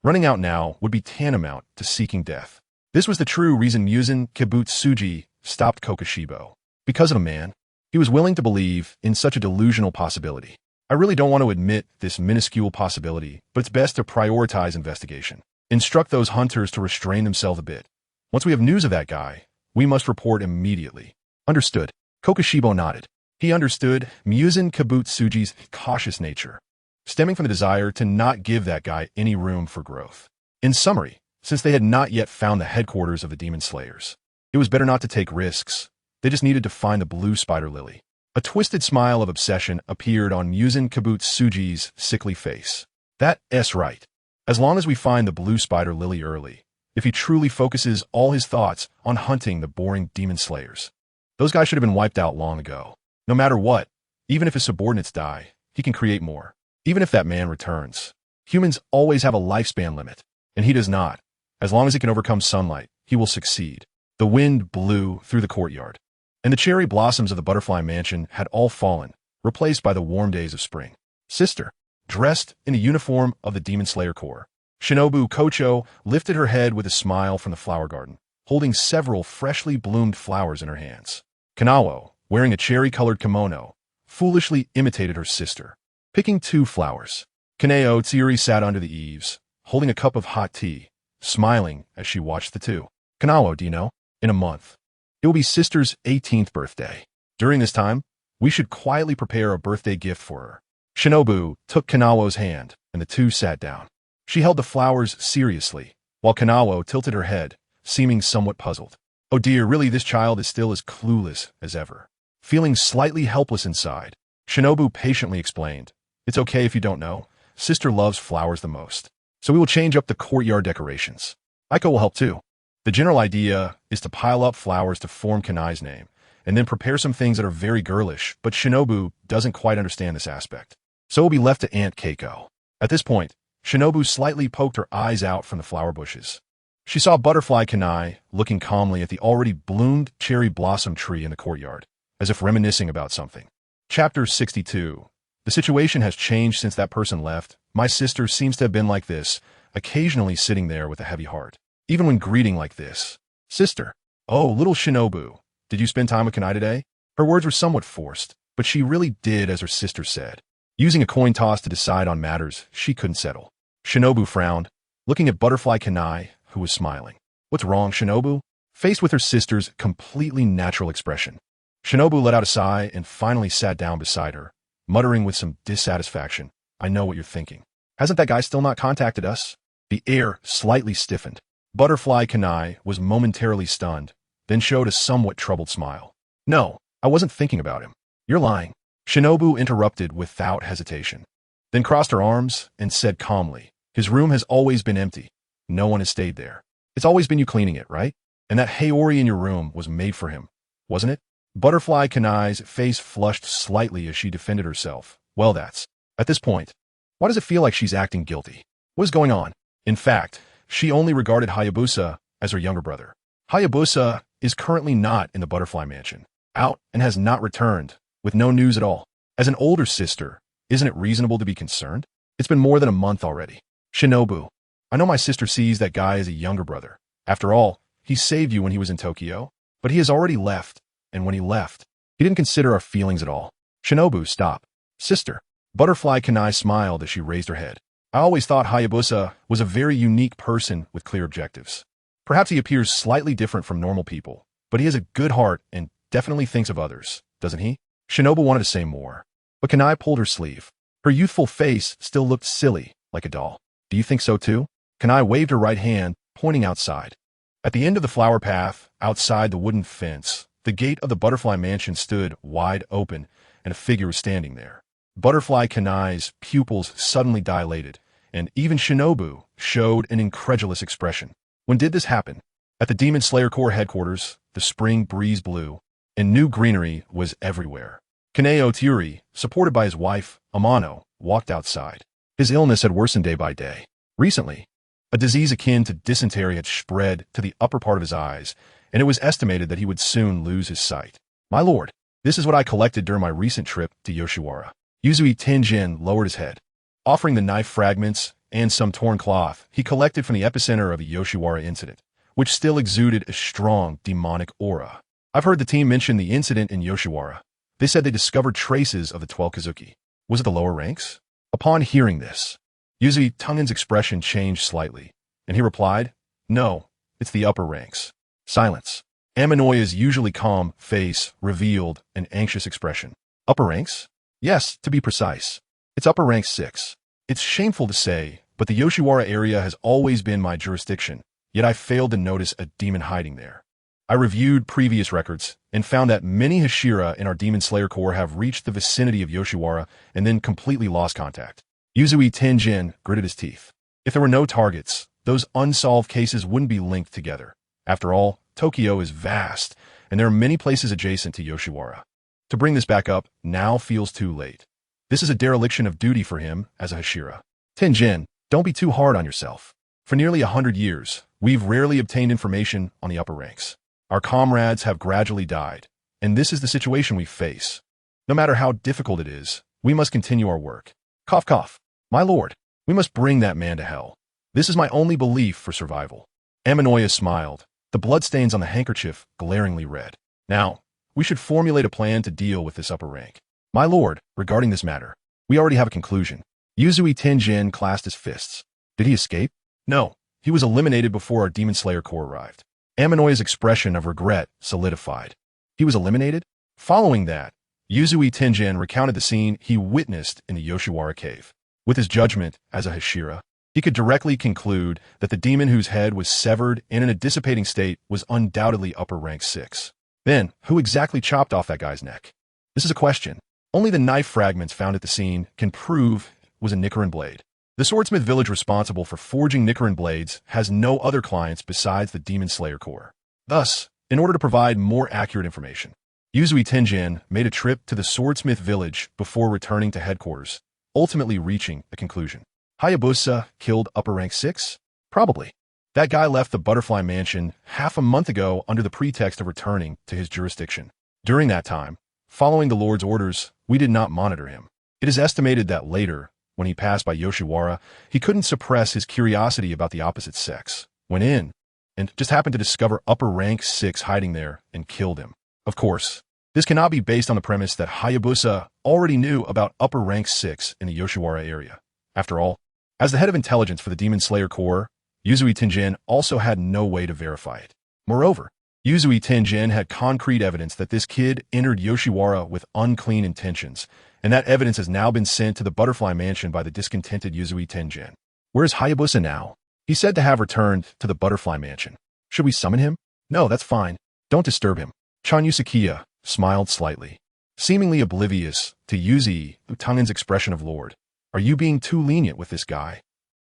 Running out now would be tantamount to seeking death. This was the true reason Muzan Kibutsuji stopped Kokushibo. Because of a man, he was willing to believe in such a delusional possibility. I really don't want to admit this minuscule possibility, but it's best to prioritize investigation. Instruct those hunters to restrain themselves a bit. Once we have news of that guy, we must report immediately. Understood. Kokushibo nodded. He understood Muzan Kibutsuji's cautious nature, stemming from the desire to not give that guy any room for growth. In summary, since they had not yet found the headquarters of the Demon Slayers, it was better not to take risks. They just needed to find the blue spider lily. A twisted smile of obsession appeared on Muzan Kibutsuji's sickly face. That's right. As long as we find the blue spider lily early, if he truly focuses all his thoughts on hunting the boring demon slayers, those guys should have been wiped out long ago. No matter what, even if his subordinates die, he can create more. Even if that man returns. Humans always have a lifespan limit, and he does not. As long as he can overcome sunlight, he will succeed. The wind blew through the courtyard, and the cherry blossoms of the butterfly mansion had all fallen, replaced by the warm days of spring. Sister, dressed in a uniform of the Demon Slayer Corps, Shinobu Kocho lifted her head with a smile from the flower garden, holding several freshly bloomed flowers in her hands. Kanawo, wearing a cherry-colored kimono, foolishly imitated her sister, picking 2 flowers. Kaneo Tsuri sat under the eaves, holding a cup of hot tea, smiling as she watched the two. Kanawo, do you know? In a month, it will be sister's 18th birthday. During this time, we should quietly prepare a birthday gift for her. Shinobu took Kanawo's hand, and the two sat down. She held the flowers seriously, while Kanawo tilted her head, seeming somewhat puzzled. Oh dear, really this child is still as clueless as ever. Feeling slightly helpless inside, Shinobu patiently explained, "It's okay if you don't know. Sister loves flowers the most. So we will change up the courtyard decorations. Aiko will help too. The general idea is to pile up flowers to form Kanai's name, and then prepare some things that are very girlish, but Shinobu doesn't quite understand this aspect. So it will be left to Aunt Keiko." At this point, Shinobu slightly poked her eyes out from the flower bushes. She saw Butterfly Kanai looking calmly at the already bloomed cherry blossom tree in the courtyard, as if reminiscing about something. Chapter 62. The situation has changed since that person left. My sister seems to have been like this, occasionally sitting there with a heavy heart. Even when greeting like this. Sister. Oh, little Shinobu. Did you spend time with Kanai today? Her words were somewhat forced, but she really did as her sister said. Using a coin toss to decide on matters she couldn't settle. Shinobu frowned, looking at Butterfly Kanai, who was smiling. What's wrong, Shinobu? Faced with her sister's completely natural expression, Shinobu let out a sigh and finally sat down beside her, muttering with some dissatisfaction. I know what you're thinking. Hasn't that guy still not contacted us? The air slightly stiffened. Butterfly Kanai was momentarily stunned, then showed a somewhat troubled smile. No, I wasn't thinking about him. You're lying. Shinobu interrupted without hesitation, then crossed her arms and said calmly, his room has always been empty. No one has stayed there. It's always been you cleaning it, right? And that Haori in your room was made for him, wasn't it? Butterfly Kanai's face flushed slightly as she defended herself. Well, at this point, why does it feel like she's acting guilty? What is going on? In fact, she only regarded Hayabusa as her younger brother. Hayabusa is currently not in the Butterfly Mansion, out and has not returned, with no news at all. As an older sister, isn't it reasonable to be concerned? It's been more than a month already. Shinobu, I know my sister sees that guy as a younger brother. After all, he saved you when he was in Tokyo, but he has already left, and when he left, he didn't consider our feelings at all. Shinobu, stop. Sister. Butterfly Kanai smiled as she raised her head. I always thought Hayabusa was a very unique person with clear objectives. Perhaps he appears slightly different from normal people, but he has a good heart and definitely thinks of others, doesn't he? Shinobu wanted to say more, but Kanai pulled her sleeve. Her youthful face still looked silly, like a doll. Do you think so too? Kanai waved her right hand, pointing outside. At the end of the flower path, outside the wooden fence, the gate of the Butterfly Mansion stood wide open, and a figure was standing there. Butterfly Kanai's pupils suddenly dilated, and even Shinobu showed an incredulous expression. When did this happen? At the Demon Slayer Corps headquarters, the spring breeze blew, and new greenery was everywhere. Kaneo Tiuri, supported by his wife, Amano, walked outside. His illness had worsened day by day. Recently, a disease akin to dysentery had spread to the upper part of his eyes, and it was estimated that he would soon lose his sight. My lord, this is what I collected during my recent trip to Yoshiwara. Yuzui Tenjin lowered his head. Offering the knife fragments and some torn cloth he collected from the epicenter of the Yoshiwara incident, which still exuded a strong demonic aura. I've heard the team mention the incident in Yoshiwara. They said they discovered traces of the 12 Kazuki. Was it the lower ranks? Upon hearing this, Yuzui Tenjin's expression changed slightly, and he replied, No, it's the upper ranks. Silence. Amanoya's usually calm face revealed an anxious expression. Upper ranks? Yes, to be precise. It's upper rank 6. It's shameful to say, but the Yoshiwara area has always been my jurisdiction, yet I failed to notice a demon hiding there. I reviewed previous records and found that many Hashira in our Demon Slayer Corps have reached the vicinity of Yoshiwara and then completely lost contact. Yuzui Tenjin gritted his teeth. If there were no targets, those unsolved cases wouldn't be linked together. After all, Tokyo is vast, and there are many places adjacent to Yoshiwara. To bring this back up now feels too late. This is a dereliction of duty for him as a Hashira. Tenjin, don't be too hard on yourself. For nearly 100 years, we've rarely obtained information on the upper ranks. Our comrades have gradually died, and this is the situation we face. No matter how difficult it is, we must continue our work. Cough, cough. My lord, we must bring that man to hell. This is my only belief for survival. Amanoya smiled, the bloodstains on the handkerchief glaringly red. Now, we should formulate a plan to deal with this upper rank. My lord, regarding this matter, we already have a conclusion. Yuzui Tenjin clasped his fists. Did he escape? No, he was eliminated before our Demon Slayer Corps arrived. Amanoya's expression of regret solidified. He was eliminated? Following that, Yuzui Tenjin recounted the scene he witnessed in the Yoshiwara cave. With his judgment as a Hashira, he could directly conclude that the demon whose head was severed and in a dissipating state was undoubtedly upper rank 6. Then, who exactly chopped off that guy's neck? This is a question. Only the knife fragments found at the scene can prove it was a Nichirin Blade. The swordsmith village responsible for forging Nichirin blades has no other clients besides the Demon Slayer Corps. Thus, in order to provide more accurate information, Yuzui Tenjin made a trip to the swordsmith village before returning to headquarters, ultimately reaching a conclusion. Hayabusa killed upper rank 6? Probably. That guy left the Butterfly Mansion half a month ago under the pretext of returning to his jurisdiction. During that time, following the Lord's orders, we did not monitor him. It is estimated that later, when he passed by Yoshiwara, he couldn't suppress his curiosity about the opposite sex, went in, and just happened to discover upper rank 6 hiding there and killed him. Of course, this cannot be based on the premise that Hayabusa already knew about upper rank 6 in the Yoshiwara area. After all, as the head of intelligence for the Demon Slayer Corps, Yuzui Tenjin also had no way to verify it. Moreover, Yuzui Tenjin had concrete evidence that this kid entered Yoshiwara with unclean intentions, and that evidence has now been sent to the Butterfly Mansion by the discontented Yuzui Tenjin. Where's Hayabusa now? He said to have returned to the Butterfly Mansion. Should we summon him? No, that's fine. Don't disturb him. Chanyu Sakiya smiled slightly, seemingly oblivious to Yuzui Utangen's expression of Lord. Are you being too lenient with this guy?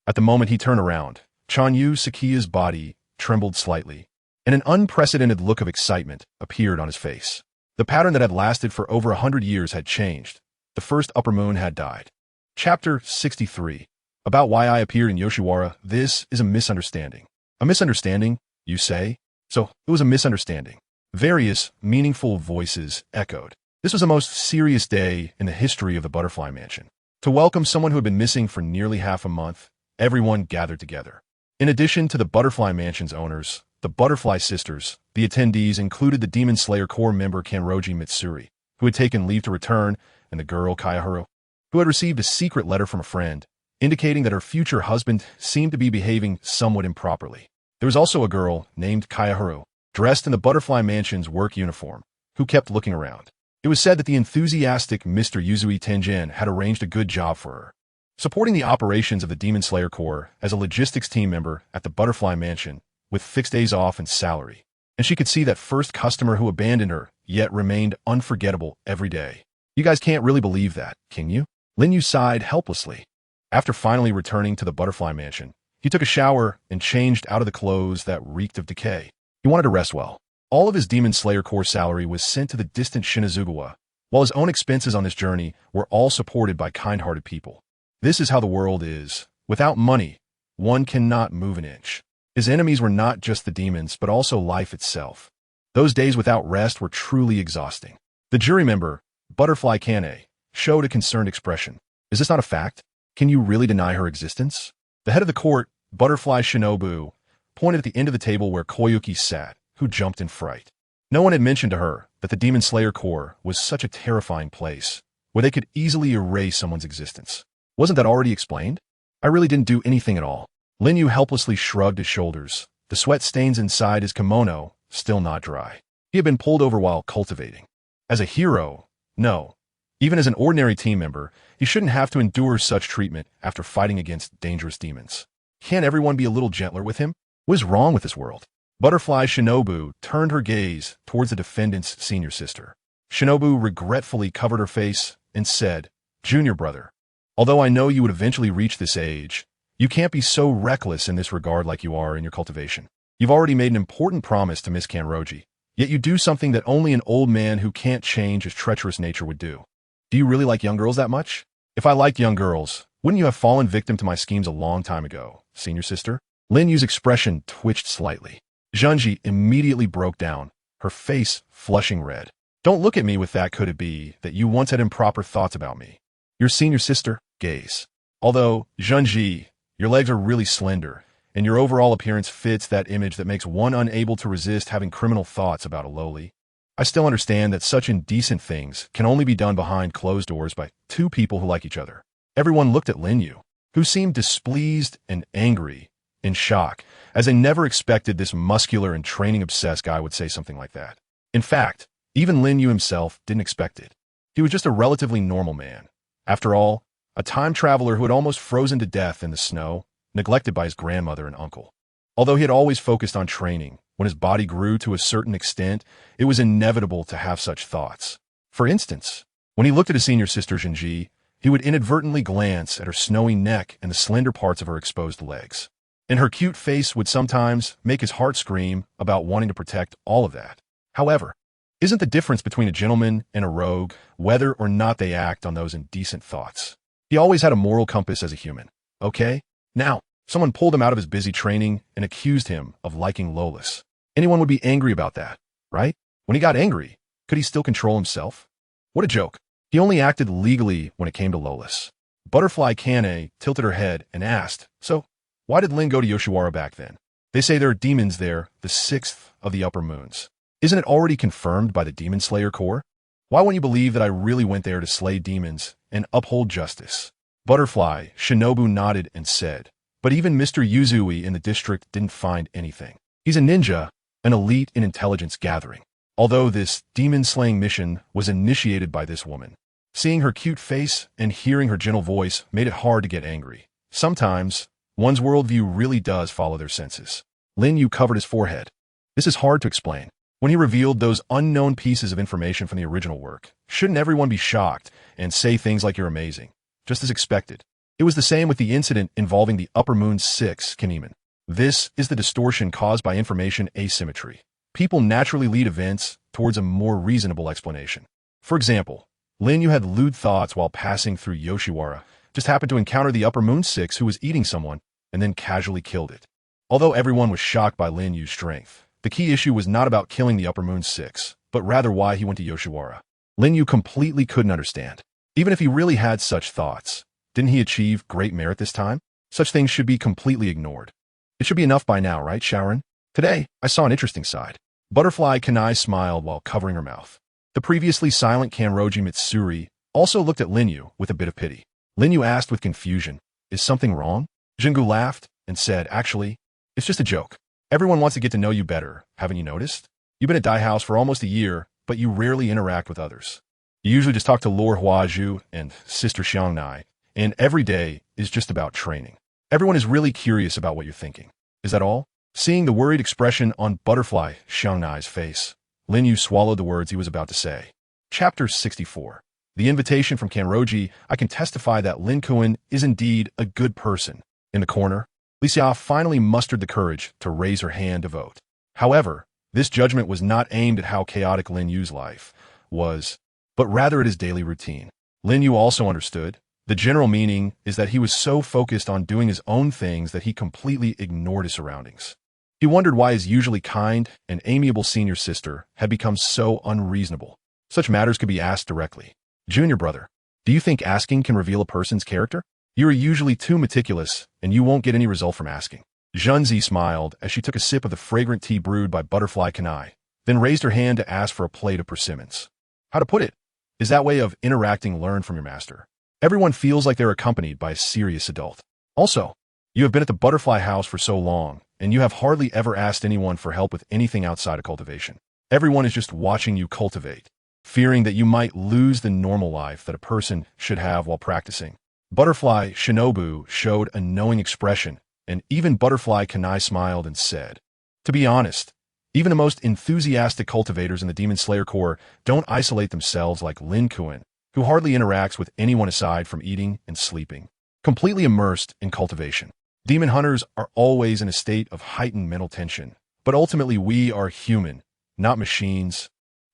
At the moment he turned around, Chanyu Sakiya's body trembled slightly, and an unprecedented look of excitement appeared on his face. The pattern that had lasted for over 100 years had changed. The first upper moon had died. Chapter 63. About why I appeared in Yoshiwara. This is a misunderstanding. A misunderstanding, you say? So, it was a misunderstanding. Various, meaningful voices echoed. This was the most serious day in the history of the Butterfly Mansion. To welcome someone who had been missing for nearly half a month, everyone gathered together. In addition to the Butterfly Mansion's owners, the Butterfly Sisters, the attendees included the Demon Slayer Corps member Kanroji Mitsuri, who had taken leave to return, and the girl Kayahiro, who had received a secret letter from a friend, indicating that her future husband seemed to be behaving somewhat improperly. There was also a girl named Kayahiro, dressed in the Butterfly Mansion's work uniform, who kept looking around. It was said that the enthusiastic Mr. Yuzui Tenjin had arranged a good job for her, supporting the operations of the Demon Slayer Corps as a logistics team member at the Butterfly Mansion, with fixed days off and salary. And she could see that first customer who abandoned her, yet remained unforgettable every day. You guys can't really believe that, can you? Lin Yu sighed helplessly. After finally returning to the Butterfly Mansion, he took a shower and changed out of the clothes that reeked of decay. He wanted to rest well. All of his Demon Slayer Corps salary was sent to the distant Shinazugawa, while his own expenses on this journey were all supported by kind-hearted people. This is how the world is. Without money, one cannot move an inch. His enemies were not just the demons, but also life itself. Those days without rest were truly exhausting. The jury member, Butterfly Kane, showed a concerned expression. Is this not a fact? Can you really deny her existence? The head of the court, Butterfly Shinobu, pointed at the end of the table where Koyuki sat, who jumped in fright. No one had mentioned to her that the Demon Slayer Corps was such a terrifying place, where they could easily erase someone's existence. Wasn't that already explained? I really didn't do anything at all. Lin Yu helplessly shrugged his shoulders, the sweat stains inside his kimono still not dry. He had been pulled over while cultivating. As a hero, no. Even as an ordinary team member, he shouldn't have to endure such treatment after fighting against dangerous demons. Can't everyone be a little gentler with him? What is wrong with this world? Butterfly Shinobu turned her gaze towards the defendant's senior sister. Shinobu regretfully covered her face and said, Junior brother, although I know you would eventually reach this age, you can't be so reckless in this regard like you are in your cultivation. You've already made an important promise to Miss Kanroji, yet you do something that only an old man who can't change his treacherous nature would do. Do you really like young girls that much? If I liked young girls, wouldn't you have fallen victim to my schemes a long time ago, senior sister? Lin Yu's expression twitched slightly. Junji immediately broke down, her face flushing red. Don't look at me with that. Could it be that you once had improper thoughts about me? Your senior sister, gaze. Although, Junji, your legs are really slender, and your overall appearance fits that image that makes one unable to resist having criminal thoughts about a lowly. I still understand that such indecent things can only be done behind closed doors by two people who like each other. Everyone looked at Lin Yu, who seemed displeased and angry, in shock, as they never expected this muscular and training-obsessed guy would say something like that. In fact, even Lin Yu himself didn't expect it. He was just a relatively normal man. After all, a time traveler who had almost frozen to death in the snow, neglected by his grandmother and uncle. Although he had always focused on training, when his body grew to a certain extent, it was inevitable to have such thoughts. For instance, when he looked at his senior sister Junji, he would inadvertently glance at her snowy neck and the slender parts of her exposed legs. And her cute face would sometimes make his heart scream about wanting to protect all of that. However, isn't the difference between a gentleman and a rogue whether or not they act on those indecent thoughts? He always had a moral compass as a human, okay? Now, someone pulled him out of his busy training and accused him of liking Lolis. Anyone would be angry about that, right? When he got angry, could he still control himself? What a joke. He only acted legally when it came to Lolis. Butterfly Kane tilted her head and asked, so, why did Lin go to Yoshiwara back then? They say there are demons there, the sixth of the upper moons. Isn't it already confirmed by the Demon Slayer Corps? Why won't you believe that I really went there to slay demons and uphold justice? Butterfly Shinobu nodded and said, but even Mr. Yuzui in the district didn't find anything. He's a ninja, an elite in intelligence gathering. Although this demon-slaying mission was initiated by this woman, seeing her cute face and hearing her gentle voice made it hard to get angry. Sometimes, one's worldview really does follow their senses. Lin Yu covered his forehead. This is hard to explain. When he revealed those unknown pieces of information from the original work, shouldn't everyone be shocked and say things like you're amazing? Just as expected. It was the same with the incident involving the Upper Moon 6 Kinemon. This is the distortion caused by information asymmetry. People naturally lead events towards a more reasonable explanation. For example, Lin Yu had lewd thoughts while passing through Yoshiwara, just happened to encounter the Upper Moon 6 who was eating someone, and then casually killed it. Although everyone was shocked by Lin Yu's strength, the key issue was not about killing the Upper Moon 6, but rather why he went to Yoshiwara. Lin Yu completely couldn't understand. Even if he really had such thoughts, didn't he achieve great merit this time? Such things should be completely ignored. It should be enough by now, right, Sharon? Today, I saw an interesting side. Butterfly Kanai smiled while covering her mouth. The previously silent Kanroji Mitsuri also looked at Lin Yu with a bit of pity. Lin Yu asked with confusion, "Is something wrong?" Jingu laughed and said, "Actually, it's just a joke. Everyone wants to get to know you better, haven't you noticed? You've been at Dai House for almost a year, but you rarely interact with others. You usually just talk to Lord Huazhu and Sister Xiangnai, and every day is just about training. Everyone is really curious about what you're thinking. Is that all?" Seeing the worried expression on Butterfly Xiangnai's face, Lin Yu swallowed the words he was about to say. Chapter 64. The invitation from Kanroji. I can testify that Lin Kuan is indeed a good person. In the corner, Li Xia finally mustered the courage to raise her hand to vote. However, this judgment was not aimed at how chaotic Lin Yu's life was, but rather at his daily routine. Lin Yu also understood. The general meaning is that he was so focused on doing his own things that he completely ignored his surroundings. He wondered why his usually kind and amiable senior sister had become so unreasonable. Such matters could be asked directly. "Junior brother, do you think asking can reveal a person's character? You are usually too meticulous, and you won't get any result from asking." Junzi smiled as she took a sip of the fragrant tea brewed by Butterfly Kanai, then raised her hand to ask for a plate of persimmons. How to put it? Is that way of interacting learned from your master? Everyone feels like they're accompanied by a serious adult. Also, you have been at the Butterfly House for so long, and you have hardly ever asked anyone for help with anything outside of cultivation. Everyone is just watching you cultivate, fearing that you might lose the normal life that a person should have while practicing. Butterfly Shinobu showed a knowing expression, and even Butterfly Kanai smiled and said, "To be honest, even the most enthusiastic cultivators in the Demon Slayer Corps don't isolate themselves like Lin Kuan, who hardly interacts with anyone aside from eating and sleeping, completely immersed in cultivation. Demon hunters are always in a state of heightened mental tension, but ultimately we are human, not machines,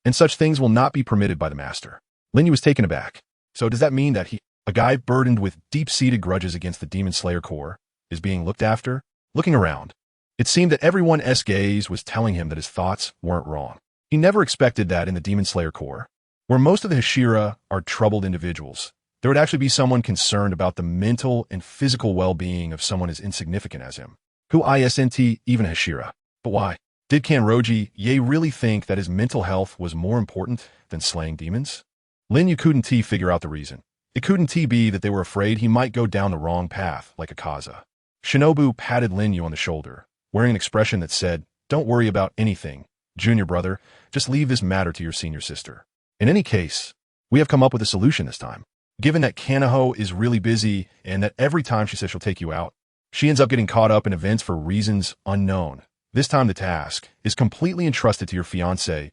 and such things will not be permitted by the master." Lin Yu was taken aback. So does that mean that he, a guy burdened with deep-seated grudges against the Demon Slayer Corps, is being looked after? Looking around, it seemed that everyone's gaze was telling him that his thoughts weren't wrong. He never expected that in the Demon Slayer Corps, where most of the Hashira are troubled individuals, there would actually be someone concerned about the mental and physical well-being of someone as insignificant as him. Who isn't even a Hashira? But why? Did Kanroji Ye really think that his mental health was more important than slaying demons? Lin Yu couldn't figure out the reason. It couldn't be that they were afraid he might go down the wrong path like Akaza. Shinobu patted Lin Yu on the shoulder, wearing an expression that said, "Don't worry about anything, junior brother, just leave this matter to your senior sister. In any case, we have come up with a solution this time. Given that Kanaho is really busy and that every time she says she'll take you out, she ends up getting caught up in events for reasons unknown. This time the task is completely entrusted to your fiancée,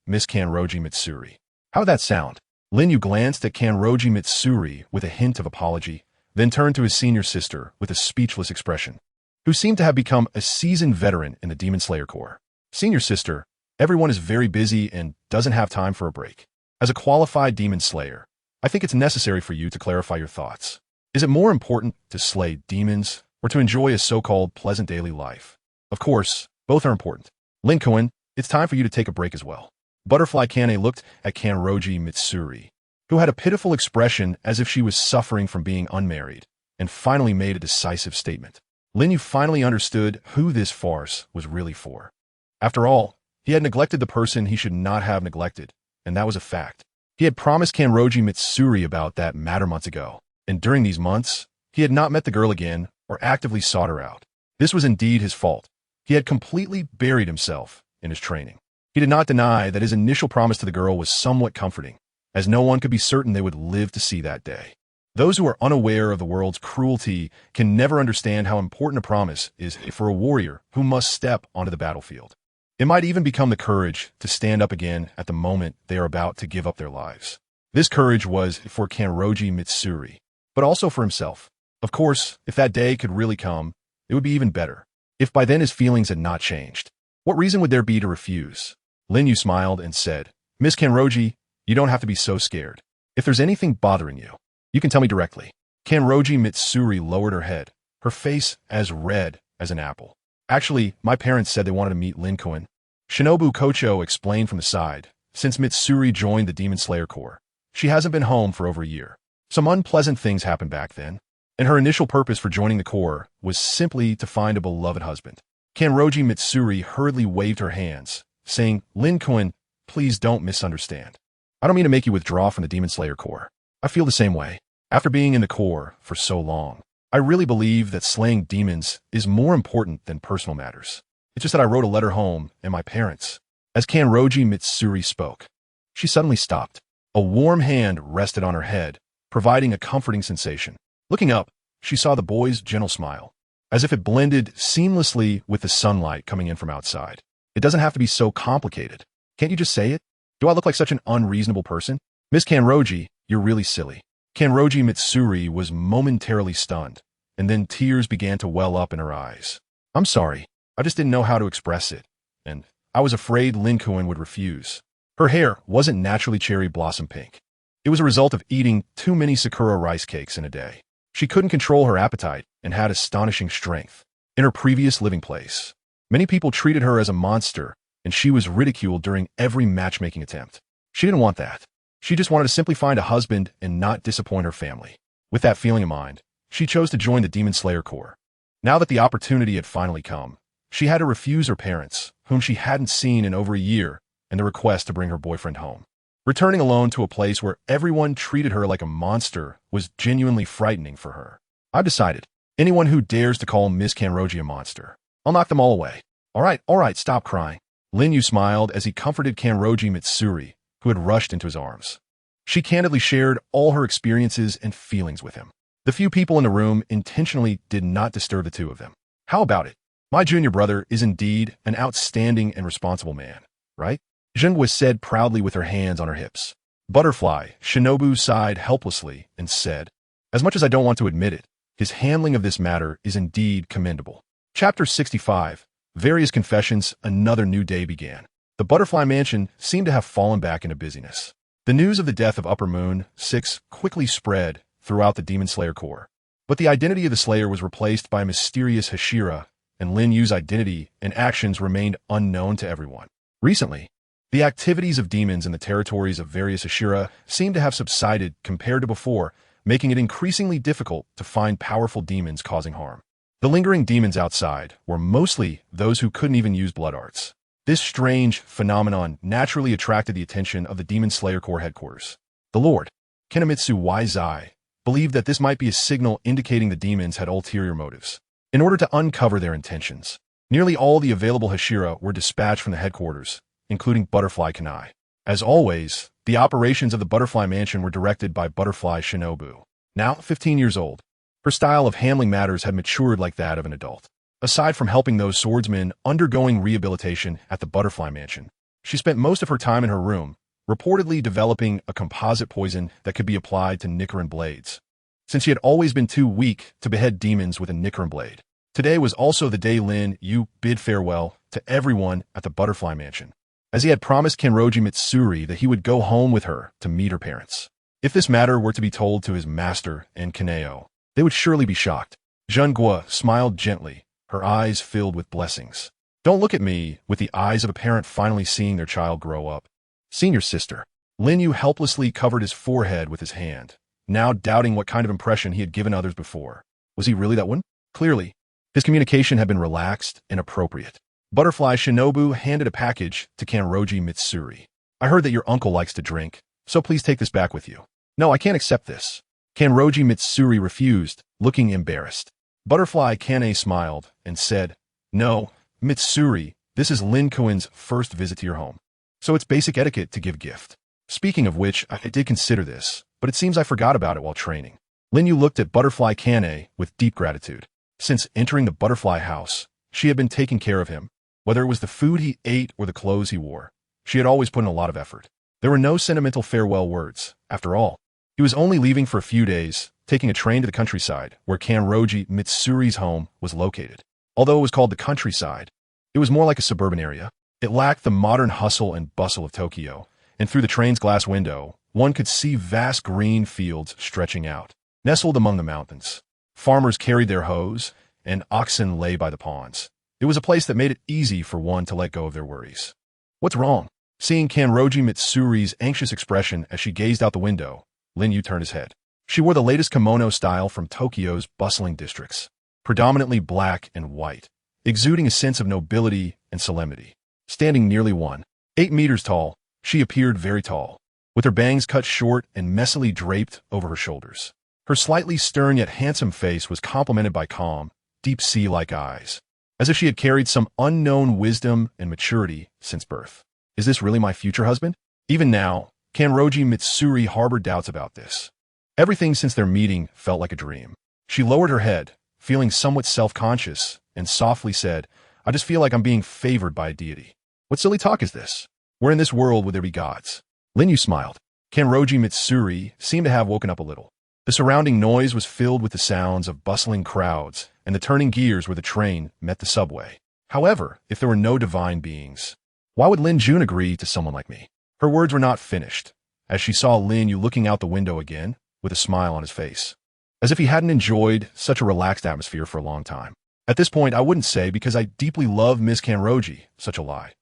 Miss Kanroji Mitsuri. How would that sound?" Lin Yu glanced at Kanroji Mitsuri with a hint of apology, then turned to his senior sister with a speechless expression, who seemed to have become a seasoned veteran in the Demon Slayer Corps. "Senior sister, everyone is very busy and doesn't have time for a break. As a qualified Demon Slayer, I think it's necessary for you to clarify your thoughts. Is it more important to slay demons or to enjoy a so-called pleasant daily life? Of course, both are important. Lin Kuan, it's time for you to take a break as well." Butterfly Kane looked at Kanroji Mitsuri, who had a pitiful expression as if she was suffering from being unmarried, and finally made a decisive statement. Lin Yu finally understood who this farce was really for. After all, he had neglected the person he should not have neglected, and that was a fact. He had promised Kanroji Mitsuri about that matter months ago, and during these months, he had not met the girl again or actively sought her out. This was indeed his fault. He had completely buried himself in his training. He did not deny that his initial promise to the girl was somewhat comforting, as no one could be certain they would live to see that day. Those who are unaware of the world's cruelty can never understand how important a promise is for a warrior who must step onto the battlefield. It might even become the courage to stand up again at the moment they are about to give up their lives. This courage was for Kanroji Mitsuri, but also for himself. Of course, if that day could really come, it would be even better. If by then his feelings had not changed, what reason would there be to refuse? Lin Yu smiled and said, Miss Kanroji, you don't have to be so scared. If there's anything bothering you, you can tell me directly. Kanroji Mitsuri lowered her head, her face as red as an apple. Actually, my parents said they wanted to meet Lin Kuan. Shinobu Kocho explained from the side. Since Mitsuri joined the Demon Slayer Corps, she hasn't been home for over a year. Some unpleasant things happened back then, and her initial purpose for joining the Corps was simply to find a beloved husband. Kanroji Mitsuri hurriedly waved her hands, saying, Lin Kuan, please don't misunderstand. I don't mean to make you withdraw from the Demon Slayer Corps. I feel the same way. After being in the Corps for so long, I really believe that slaying demons is more important than personal matters. It's just that I wrote a letter home and my parents. As Kanroji Mitsuri spoke, she suddenly stopped. A warm hand rested on her head, providing a comforting sensation. Looking up, she saw the boy's gentle smile, as if it blended seamlessly with the sunlight coming in from outside. It doesn't have to be so complicated. Can't you just say it? Do I look like such an unreasonable person? Miss Kanroji, you're really silly. Kanroji Mitsuri was momentarily stunned, and then tears began to well up in her eyes. I'm sorry, I just didn't know how to express it, and I was afraid Lin Kuan would refuse. Her hair wasn't naturally cherry blossom pink. It was a result of eating too many Sakura rice cakes in a day. She couldn't control her appetite and had astonishing strength. In her previous living place, many people treated her as a monster, and she was ridiculed during every matchmaking attempt. She didn't want that. She just wanted to simply find a husband and not disappoint her family. With that feeling in mind, she chose to join the Demon Slayer Corps. Now that the opportunity had finally come, she had to refuse her parents, whom she hadn't seen in over a year, and the request to bring her boyfriend home. Returning alone to a place where everyone treated her like a monster was genuinely frightening for her. I've decided, anyone who dares to call Miss Kanroji a monster, I'll knock them all away. All right, stop crying. Lin Yu smiled as he comforted Kanroji Mitsuri, who had rushed into his arms. She candidly shared all her experiences and feelings with him. The few people in the room intentionally did not disturb the two of them. How about it? My junior brother is indeed an outstanding and responsible man, right? Zhengwa said proudly with her hands on her hips. Butterfly, Shinobu sighed helplessly and said, as much as I don't want to admit it, his handling of this matter is indeed commendable. Chapter 65, Various Confessions, another new day began. The Butterfly Mansion seemed to have fallen back into busyness. The news of the death of Upper Moon 6 quickly spread throughout the Demon Slayer Corps, but the identity of the Slayer was replaced by a mysterious Hashira, and Lin Yu's identity and actions remained unknown to everyone. Recently, the activities of demons in the territories of various Hashira seemed to have subsided compared to before, making it increasingly difficult to find powerful demons causing harm. The lingering demons outside were mostly those who couldn't even use blood arts. This strange phenomenon naturally attracted the attention of the Demon Slayer Corps headquarters. The Lord, Kenomitsu Waizai, believed that this might be a signal indicating the demons had ulterior motives. In order to uncover their intentions, nearly all the available Hashira were dispatched from the headquarters, including Butterfly Kanai. As always, the operations of the Butterfly Mansion were directed by Butterfly Shinobu. Now 15 years old, her style of handling matters had matured like that of an adult. Aside from helping those swordsmen undergoing rehabilitation at the Butterfly Mansion, she spent most of her time in her room, reportedly developing a composite poison that could be applied to Nichirin blades. Since she had always been too weak to behead demons with a Nichirin blade, today was also the day Lin Yu bid farewell to everyone at the Butterfly Mansion, as he had promised Kanroji Mitsuri that he would go home with her to meet her parents. If this matter were to be told to his master and Kaneo, they would surely be shocked. Zhengguo smiled gently, her eyes filled with blessings. Don't look at me with the eyes of a parent finally seeing their child grow up. Senior sister. Lin Yu helplessly covered his forehead with his hand, now doubting what kind of impression he had given others before. Was he really that one? Clearly, his communication had been relaxed and appropriate. Butterfly Shinobu handed a package to Kanroji Mitsuri. I heard that your uncle likes to drink, so please take this back with you. No, I can't accept this. Kanroji Mitsuri refused, looking embarrassed. Butterfly Kane smiled and said, No, Mitsuri, This is Lin Yu's first visit to your home, so it's basic etiquette to give gift. Speaking of which, I did consider this, but it seems I forgot about it while training. Lin Yu looked at Butterfly Kane with deep gratitude. Since entering the butterfly house, she had been taking care of him. Whether it was the food he ate or the clothes he wore, she had always put in a lot of effort. There were no sentimental farewell words, after all. He was only leaving for a few days, taking a train to the countryside, where Kanroji Mitsuri's home was located. Although it was called the countryside, it was more like a suburban area. It lacked the modern hustle and bustle of Tokyo, and through the train's glass window, one could see vast green fields stretching out. Nestled among the mountains, farmers carried their hoes, and oxen lay by the ponds. It was a place that made it easy for one to let go of their worries. What's wrong? Seeing Kanroji Mitsuri's anxious expression as she gazed out the window, Lin Yu turned his head. She wore the latest kimono style from Tokyo's bustling districts, predominantly black and white, exuding a sense of nobility and solemnity. Standing nearly 1.8 meters tall, she appeared very tall, with her bangs cut short and messily draped over her shoulders. Her slightly stern yet handsome face was complemented by calm, deep sea-like eyes, as if she had carried some unknown wisdom and maturity since birth. Is this really my future husband? Even now, Kanroji Mitsuri harbored doubts about this. Everything since their meeting felt like a dream. She lowered her head, feeling somewhat self-conscious, and softly said, I just feel like I'm being favored by a deity. What silly talk is this? Where in this world would there be gods? Lin Yu smiled. Kanroji Mitsuri seemed to have woken up a little. The surrounding noise was filled with the sounds of bustling crowds and the turning gears where the train met the subway. However, if there were no divine beings, why would Lin Jun agree to someone like me? Her words were not finished, as she saw Lin Yu looking out the window again, with a smile on his face, as if he hadn't enjoyed such a relaxed atmosphere for a long time. At this point, I wouldn't say because I deeply love Miss Kanroji, such a lie.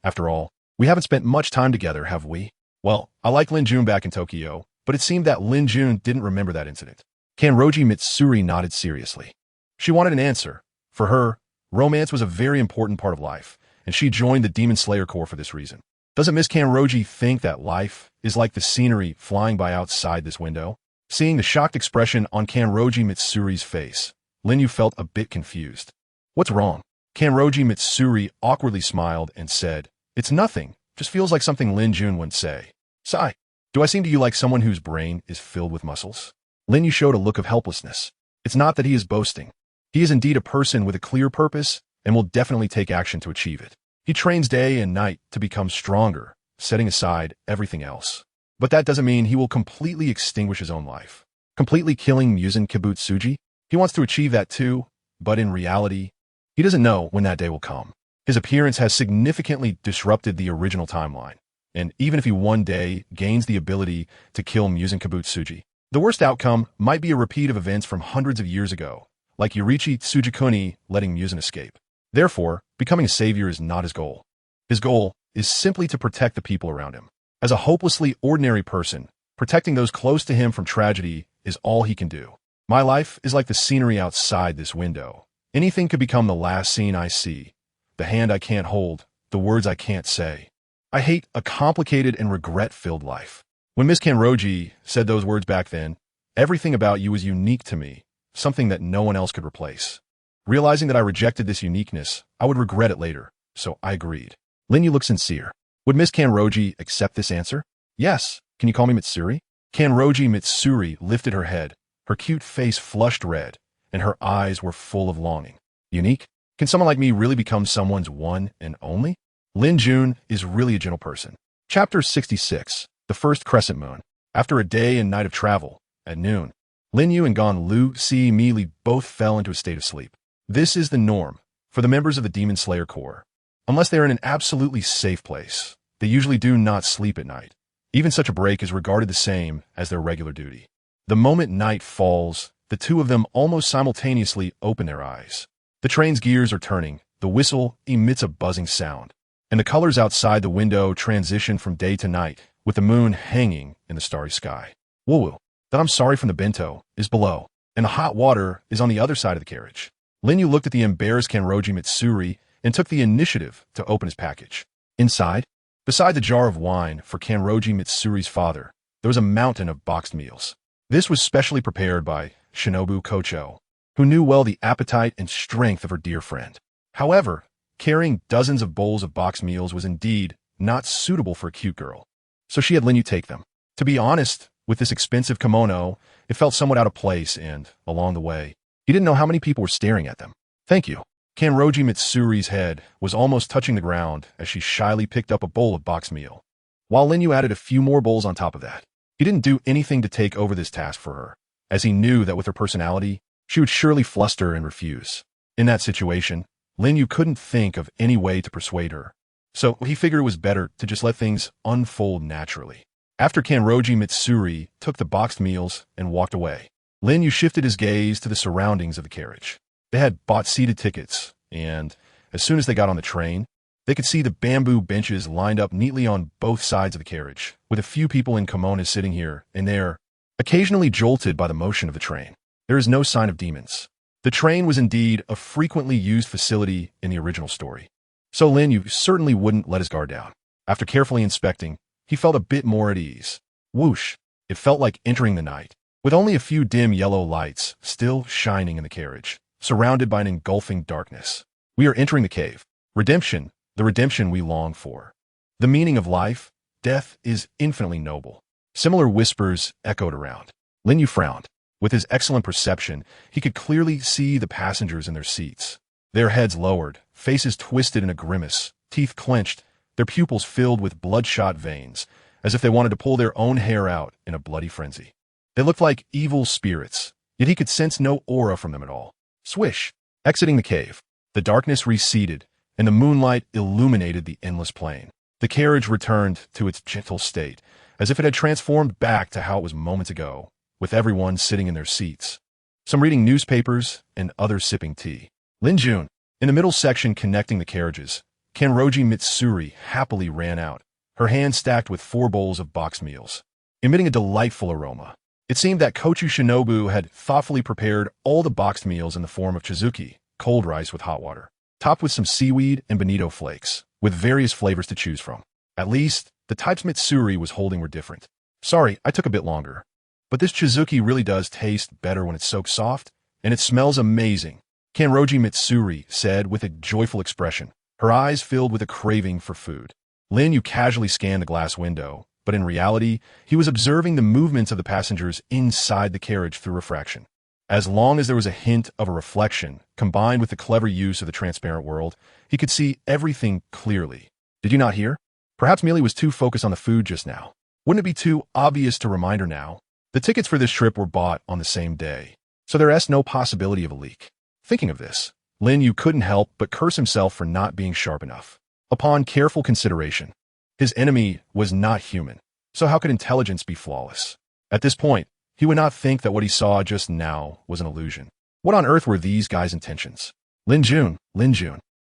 After all, we haven't spent much time together, have we? Well, I like Lin Jun back in Tokyo, but it seemed that Lin Jun didn't remember that incident. Kanroji Mitsuri nodded seriously. She wanted an answer. For her, romance was a very important part of life, and she joined the Demon Slayer Corps for this reason. Doesn't Miss Kanroji think that life is like the scenery flying by outside this window? Seeing the shocked expression on Kanroji Mitsuri's face, Lin Yu felt a bit confused. What's wrong? Kanroji Mitsuri awkwardly smiled and said, It's nothing, just feels like something Lin Jun wouldn't say. Sigh. Do I seem to you like someone whose brain is filled with muscles? Lin Yu showed a look of helplessness. It's not that he is boasting. He is indeed a person with a clear purpose and will definitely take action to achieve it. He trains day and night to become stronger, setting aside everything else. But that doesn't mean he will completely extinguish his own life. Completely killing Muzan Kibutsuji? He wants to achieve that too, but in reality, he doesn't know when that day will come. His appearance has significantly disrupted the original timeline, and even if he one day gains the ability to kill Muzan Kibutsuji, the worst outcome might be a repeat of events from hundreds of years ago, like Yurichi Tsujikuni letting Muzan escape. Therefore, becoming a savior is not his goal. His goal is simply to protect the people around him. As a hopelessly ordinary person, protecting those close to him from tragedy is all he can do. My life is like the scenery outside this window. Anything could become the last scene I see, the hand I can't hold, the words I can't say. I hate a complicated and regret-filled life. When Miss Kanroji said those words back then, everything about you was unique to me, something that no one else could replace. Realizing that I rejected this uniqueness, I would regret it later, so I agreed. Lin Yu looked sincere. Would Miss Kanroji accept this answer? Yes. Can you call me Mitsuri? Kanroji Mitsuri lifted her head, her cute face flushed red, and her eyes were full of longing. Unique? Can someone like me really become someone's one and only? Lin Jun is really a gentle person. Chapter 66. The First Crescent Moon. After a day and night of travel, at noon, Lin Yu and Gon Lu Si immediately both fell into a state of sleep. This is the norm for the members of the Demon Slayer Corps. Unless they are in an absolutely safe place, they usually do not sleep at night. Even such a break is regarded the same as their regular duty. The moment night falls, the two of them almost simultaneously open their eyes. The train's gears are turning, the whistle emits a buzzing sound, and the colors outside the window transition from day to night, with the moon hanging in the starry sky. Woo-woo, that I'm sorry from the bento, is below, and the hot water is on the other side of the carriage. Lin Yu looked at the embarrassed Kanroji Mitsuri and took the initiative to open his package. Inside, beside the jar of wine for Kanroji Mitsuri's father, there was a mountain of boxed meals. This was specially prepared by Shinobu Kocho, who knew well the appetite and strength of her dear friend. However, carrying dozens of bowls of boxed meals was indeed not suitable for a cute girl. So she had Lin Yu take them. To be honest, with this expensive kimono, it felt somewhat out of place and, along the way, he didn't know how many people were staring at them. Thank you. Kanroji Mitsuri's head was almost touching the ground as she shyly picked up a bowl of boxed meal. While Lin Yu added a few more bowls on top of that, he didn't do anything to take over this task for her, as he knew that with her personality, she would surely fluster and refuse. In that situation, Lin Yu couldn't think of any way to persuade her, so he figured it was better to just let things unfold naturally. After Kanroji Mitsuri took the boxed meals and walked away, Lin Yu shifted his gaze to the surroundings of the carriage. They had bought seated tickets, and as soon as they got on the train, they could see the bamboo benches lined up neatly on both sides of the carriage, with a few people in kimonos sitting here and there, occasionally jolted by the motion of the train. There is no sign of demons. The train was indeed a frequently used facility in the original story. So Lin Yu certainly wouldn't let his guard down. After carefully inspecting, he felt a bit more at ease. Whoosh! It felt like entering the night, with only a few dim yellow lights still shining in the carriage, surrounded by an engulfing darkness. We are entering the cave. Redemption, the redemption we long for. The meaning of life, death is infinitely noble. Similar whispers echoed around. Lin Yu frowned. With his excellent perception, he could clearly see the passengers in their seats. Their heads lowered, faces twisted in a grimace, teeth clenched, their pupils filled with bloodshot veins, as if they wanted to pull their own hair out in a bloody frenzy. They looked like evil spirits, yet he could sense no aura from them at all. Swish! Exiting the cave, the darkness receded, and the moonlight illuminated the endless plain. The carriage returned to its gentle state, as if it had transformed back to how it was moments ago, with everyone sitting in their seats, some reading newspapers and others sipping tea. Lin Jun, in the middle section connecting the carriages, Kanroji Mitsuri happily ran out, her hand stacked with 4 bowls of boxed meals, emitting a delightful aroma. It seemed that Kochu Shinobu had thoughtfully prepared all the boxed meals in the form of chizuki, cold rice with hot water, topped with some seaweed and bonito flakes, with various flavors to choose from. At least, the types Mitsuri was holding were different. Sorry, I took a bit longer. But this chizuki really does taste better when it's soaked soft, and it smells amazing, Kanroji Mitsuri said with a joyful expression, her eyes filled with a craving for food. Lin Yu casually scanned the glass window, but in reality, he was observing the movements of the passengers inside the carriage through refraction. As long as there was a hint of a reflection, combined with the clever use of the transparent world, he could see everything clearly. Did you not hear? Perhaps Mealy was too focused on the food just now. Wouldn't it be too obvious to remind her now? The tickets for this trip were bought on the same day, so there is no possibility of a leak. Thinking of this, Lin Yu couldn't help but curse himself for not being sharp enough. Upon careful consideration, his enemy was not human, so how could intelligence be flawless? At this point, he would not think that what he saw just now was an illusion. What on earth were these guys' intentions? Lin Jun.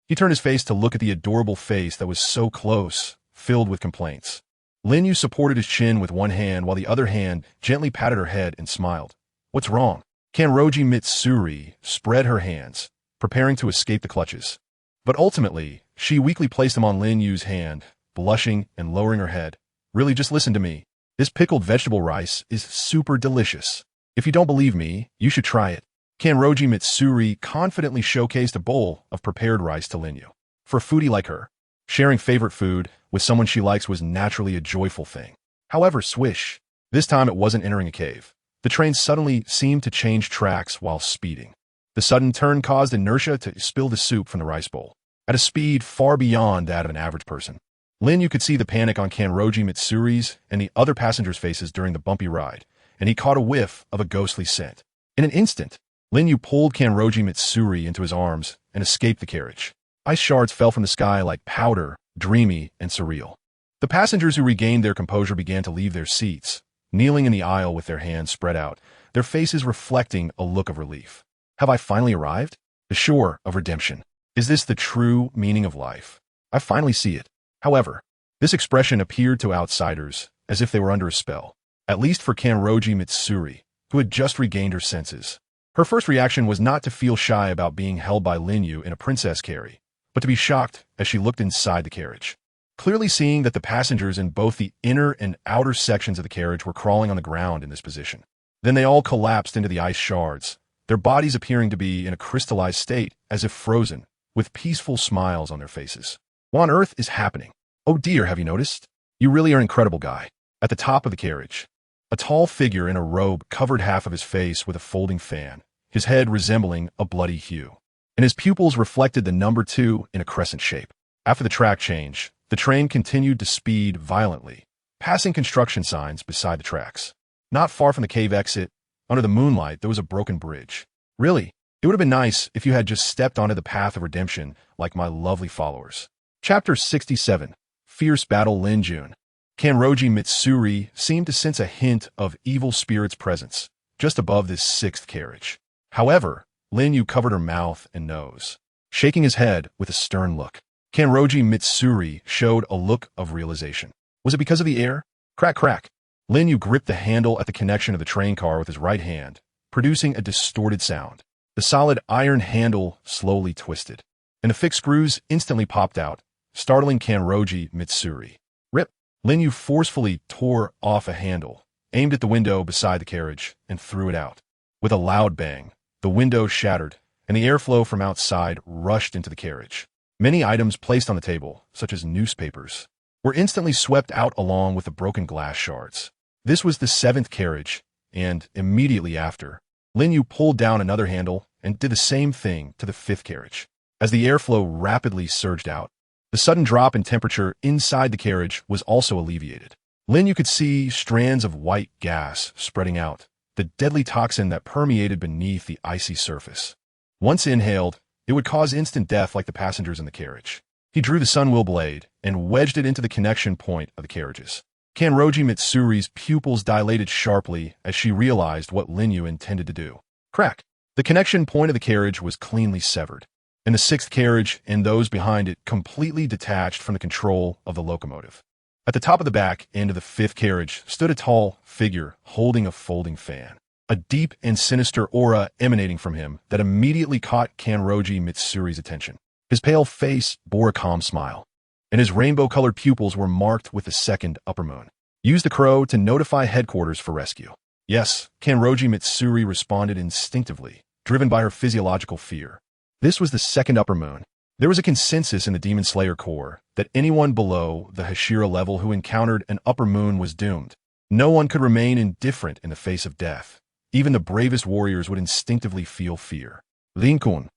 He turned his face to look at the adorable face that was so close, filled with complaints. Lin Yu supported his chin with one hand while the other hand gently patted her head and smiled. What's wrong? Kanroji Mitsuri spread her hands, preparing to escape the clutches. But ultimately, she weakly placed them on Lin Yu's hand, blushing and lowering her head. Really, just listen to me. This pickled vegetable rice is super delicious. If you don't believe me, you should try it. Kanroji Mitsuri confidently showcased a bowl of prepared rice to Lin Yu. For a foodie like her, sharing favorite food with someone she likes was naturally a joyful thing. However, swish. This time it wasn't entering a cave. The train suddenly seemed to change tracks while speeding. The sudden turn caused inertia to spill the soup from the rice bowl, at a speed far beyond that of an average person. Lin Yu could see the panic on Kanroji Mitsuri's and the other passengers' faces during the bumpy ride, and he caught a whiff of a ghostly scent. In an instant, Lin Yu pulled Kanroji Mitsuri into his arms and escaped the carriage. Ice shards fell from the sky like powder, dreamy and surreal. The passengers who regained their composure began to leave their seats, kneeling in the aisle with their hands spread out, their faces reflecting a look of relief. Have I finally arrived? The shore of redemption. Is this the true meaning of life? I finally see it. However, this expression appeared to outsiders as if they were under a spell, at least for Kanroji Mitsuri, who had just regained her senses. Her first reaction was not to feel shy about being held by Lin Yu in a princess carry, but to be shocked as she looked inside the carriage, clearly seeing that the passengers in both the inner and outer sections of the carriage were crawling on the ground in this position. Then they all collapsed into the ice shards, their bodies appearing to be in a crystallized state, as if frozen, with peaceful smiles on their faces. What on earth is happening? Oh dear, have you noticed? You really are an incredible guy. At the top of the carriage, a tall figure in a robe covered half of his face with a folding fan, his head resembling a bloody hue, and his pupils reflected the number 2 in a crescent shape. After the track change, the train continued to speed violently, passing construction signs beside the tracks. Not far from the cave exit, under the moonlight, there was a broken bridge. Really, it would have been nice if you had just stepped onto the path of redemption like my lovely followers. Chapter 67. Fierce Battle. Lin Yu. Kanroji Mitsuri seemed to sense a hint of evil spirit's presence just above this 6th carriage. However, Lin Yu covered her mouth and nose, shaking his head with a stern look. Kanroji Mitsuri showed a look of realization. Was it because of the air? Crack, crack. Lin Yu gripped the handle at the connection of the train car with his right hand, producing a distorted sound. The solid iron handle slowly twisted, and the fixed screws instantly popped out, startling Kanroji Mitsuri. Rip! Lin Yu forcefully tore off a handle, aimed at the window beside the carriage, and threw it out. With a loud bang, the window shattered, and the airflow from outside rushed into the carriage. Many items placed on the table, such as newspapers, were instantly swept out along with the broken glass shards. This was the 7th carriage, and immediately after, Lin Yu pulled down another handle and did the same thing to the 5th carriage. As the airflow rapidly surged out, the sudden drop in temperature inside the carriage was also alleviated. Lin Yu could see strands of white gas spreading out, the deadly toxin that permeated beneath the icy surface. Once inhaled, it would cause instant death like the passengers in the carriage. He drew the sunwheel blade and wedged it into the connection point of the carriages. Kanroji Mitsuri's pupils dilated sharply as she realized what Lin Yu intended to do. Crack! The connection point of the carriage was cleanly severed, and the 6th carriage and those behind it completely detached from the control of the locomotive. At the top of the back end of the 5th carriage stood a tall figure holding a folding fan, a deep and sinister aura emanating from him that immediately caught Kanroji Mitsuri's attention. His pale face bore a calm smile, and his rainbow-colored pupils were marked with the 2nd upper moon. Use the crow to notify headquarters for rescue. Yes, Kanroji Mitsuri responded instinctively, driven by her physiological fear. This was the 2nd upper moon. There was a consensus in the Demon Slayer Corps that anyone below the Hashira level who encountered an upper moon was doomed. No one could remain indifferent in the face of death. Even the bravest warriors would instinctively feel fear. Lin-kun.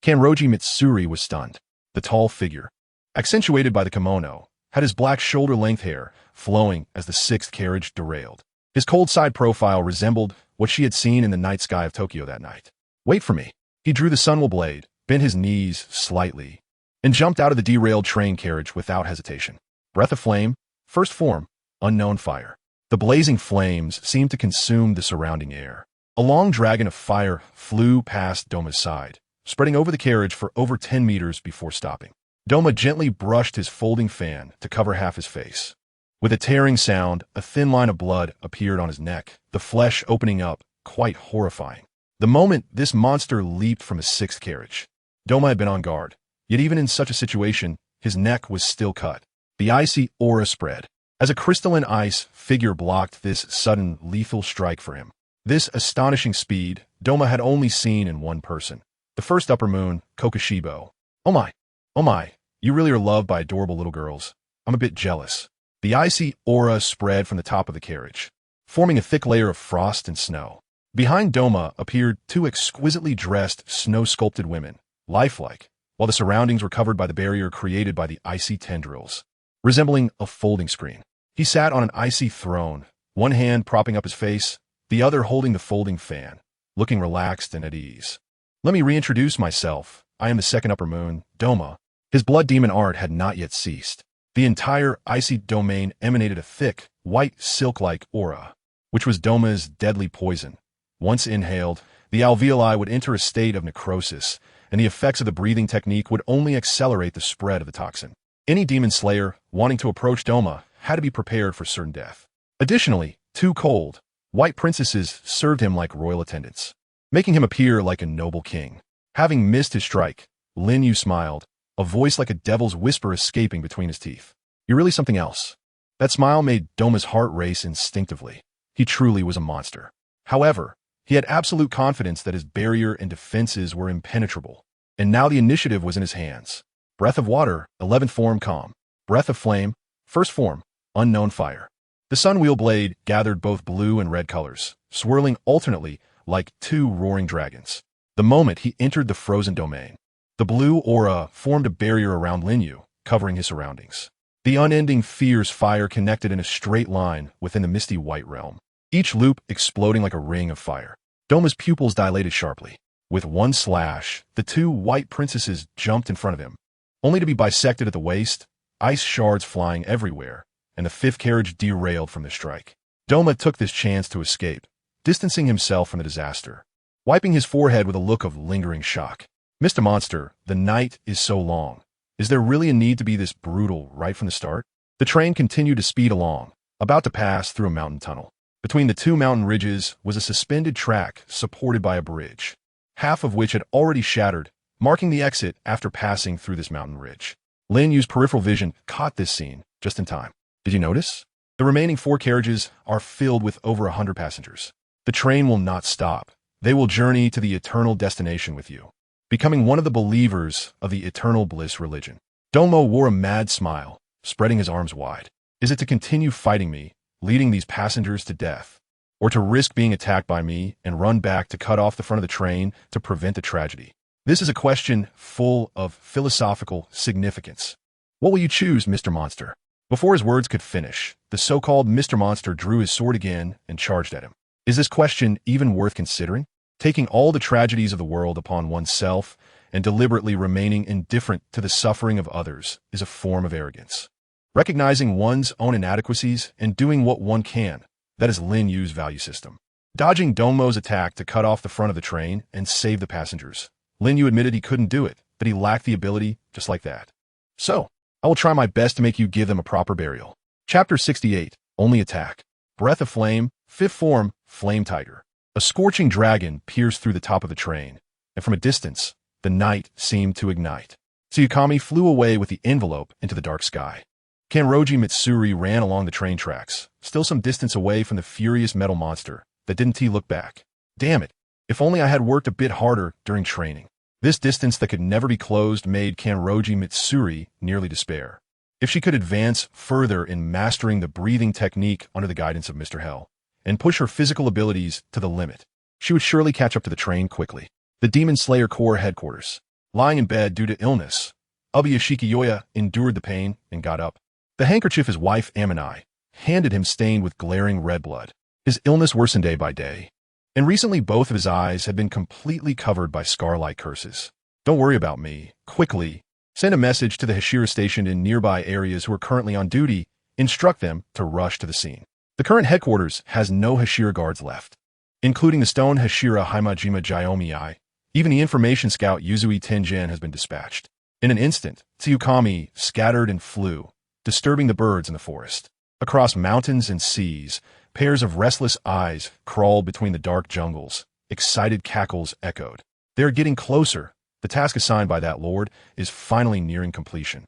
Kanroji Mitsuri was stunned. The tall figure, accentuated by the kimono, had his black shoulder-length hair flowing as the 6th carriage derailed. His cold side profile resembled what she had seen in the night sky of Tokyo that night. Wait for me. He drew the sunwheel blade, bent his knees slightly, and jumped out of the derailed train carriage without hesitation. Breath of flame, first form, unknown fire. The blazing flames seemed to consume the surrounding air. A long dragon of fire flew past Doma's side, spreading over the carriage for over 10 meters before stopping. Doma gently brushed his folding fan to cover half his face. With a tearing sound, a thin line of blood appeared on his neck, the flesh opening up, quite horrifying. The moment this monster leaped from his 6th carriage, Doma had been on guard, yet even in such a situation, his neck was still cut. The icy aura spread, as a crystalline ice figure blocked this sudden lethal strike for him. This astonishing speed, Doma had only seen in one person. The 1st upper moon, Kokushibo. Oh my, you really are loved by adorable little girls. I'm a bit jealous. The icy aura spread from the top of the carriage, forming a thick layer of frost and snow. Behind Doma appeared 2 exquisitely dressed, snow-sculpted women, lifelike, while the surroundings were covered by the barrier created by the icy tendrils, resembling a folding screen. He sat on an icy throne, one hand propping up his face, the other holding the folding fan, looking relaxed and at ease. Let me reintroduce myself. I am the 2nd upper moon, Doma. His blood demon art had not yet ceased. The entire icy domain emanated a thick, white silk-like aura, which was Doma's deadly poison. Once inhaled, the alveoli would enter a state of necrosis, and the effects of the breathing technique would only accelerate the spread of the toxin. Any demon slayer wanting to approach Doma had to be prepared for certain death. Additionally, 2 cold, white princesses served him like royal attendants, making him appear like a noble king. Having missed his strike, Lin Yu smiled, a voice like a devil's whisper escaping between his teeth. You're really something else. That smile made Doma's heart race instinctively. He truly was a monster. However, he had absolute confidence that his barrier and defenses were impenetrable. And now the initiative was in his hands. Breath of water, 11th form calm. Breath of flame, 1st form, unknown fire. The Sunwheel Blade gathered both blue and red colors, swirling alternately like two roaring dragons. The moment he entered the frozen domain, the blue aura formed a barrier around Lin Yu, covering his surroundings. The unending fierce fire connected in a straight line within the misty white realm, each loop exploding like a ring of fire. Doma's pupils dilated sharply. With one slash, the two white princesses jumped in front of him, only to be bisected at the waist, ice shards flying everywhere, and the 5th carriage derailed from the strike. Doma took this chance to escape, distancing himself from the disaster, wiping his forehead with a look of lingering shock. Mr. Monster, the night is so long. Is there really a need to be this brutal right from the start? The train continued to speed along, about to pass through a mountain tunnel. Between the two mountain ridges was a suspended track supported by a bridge, half of which had already shattered, marking the exit after passing through this mountain ridge. Lin Yu's peripheral vision caught this scene just in time. Did you notice? The remaining 4 carriages are filled with over 100 passengers. The train will not stop. They will journey to the eternal destination with you, becoming one of the believers of the eternal bliss religion. Domo wore a mad smile, spreading his arms wide. Is it to continue fighting me, leading these passengers to death, or to risk being attacked by me and run back to cut off the front of the train to prevent a tragedy? This is a question full of philosophical significance. What will you choose, Mr. Monster? Before his words could finish, the so-called Mr. Monster drew his sword again and charged at him. Is this question even worth considering? Taking all the tragedies of the world upon oneself and deliberately remaining indifferent to the suffering of others is a form of arrogance. Recognizing one's own inadequacies and doing what one can, that is Lin Yu's value system. Dodging Domo's attack to cut off the front of the train and save the passengers, Lin Yu admitted he couldn't do it, but he lacked the ability just like that. So, I will try my best to make you give them a proper burial. Chapter 68, Only Attack. Breath of Flame, 5th form, Flame Tiger. A scorching dragon pierced through the top of the train, and from a distance, the night seemed to ignite. Tsuyukami flew away with the envelope into the dark sky. Kanroji Mitsuri ran along the train tracks, still some distance away from the furious metal monster that didn't look back. Damn it, if only I had worked a bit harder during training. This distance that could never be closed made Kanroji Mitsuri nearly despair. If she could advance further in mastering the breathing technique under the guidance of Mr. Hell, and push her physical abilities to the limit, she would surely catch up to the train quickly. The Demon Slayer Corps headquarters. Lying in bed due to illness, Ubiya Shikiyoya endured the pain and got up. The handkerchief his wife Aminai handed him stained with glaring red blood. His illness worsened day by day, and recently both of his eyes had been completely covered by scar-like curses. Don't worry about me. Quickly, send a message to the Hashira stationed in nearby areas who are currently on duty. Instruct them to rush to the scene. The current headquarters has no Hashira guards left, including the stone Hashira Haimajima Jyomiai. Even the information scout Yuzui Tenjin has been dispatched. In an instant, Tsuyukami scattered and flew, disturbing the birds in the forest. Across mountains and seas, pairs of restless eyes crawled between the dark jungles. Excited cackles echoed. They are getting closer. The task assigned by that lord is finally nearing completion.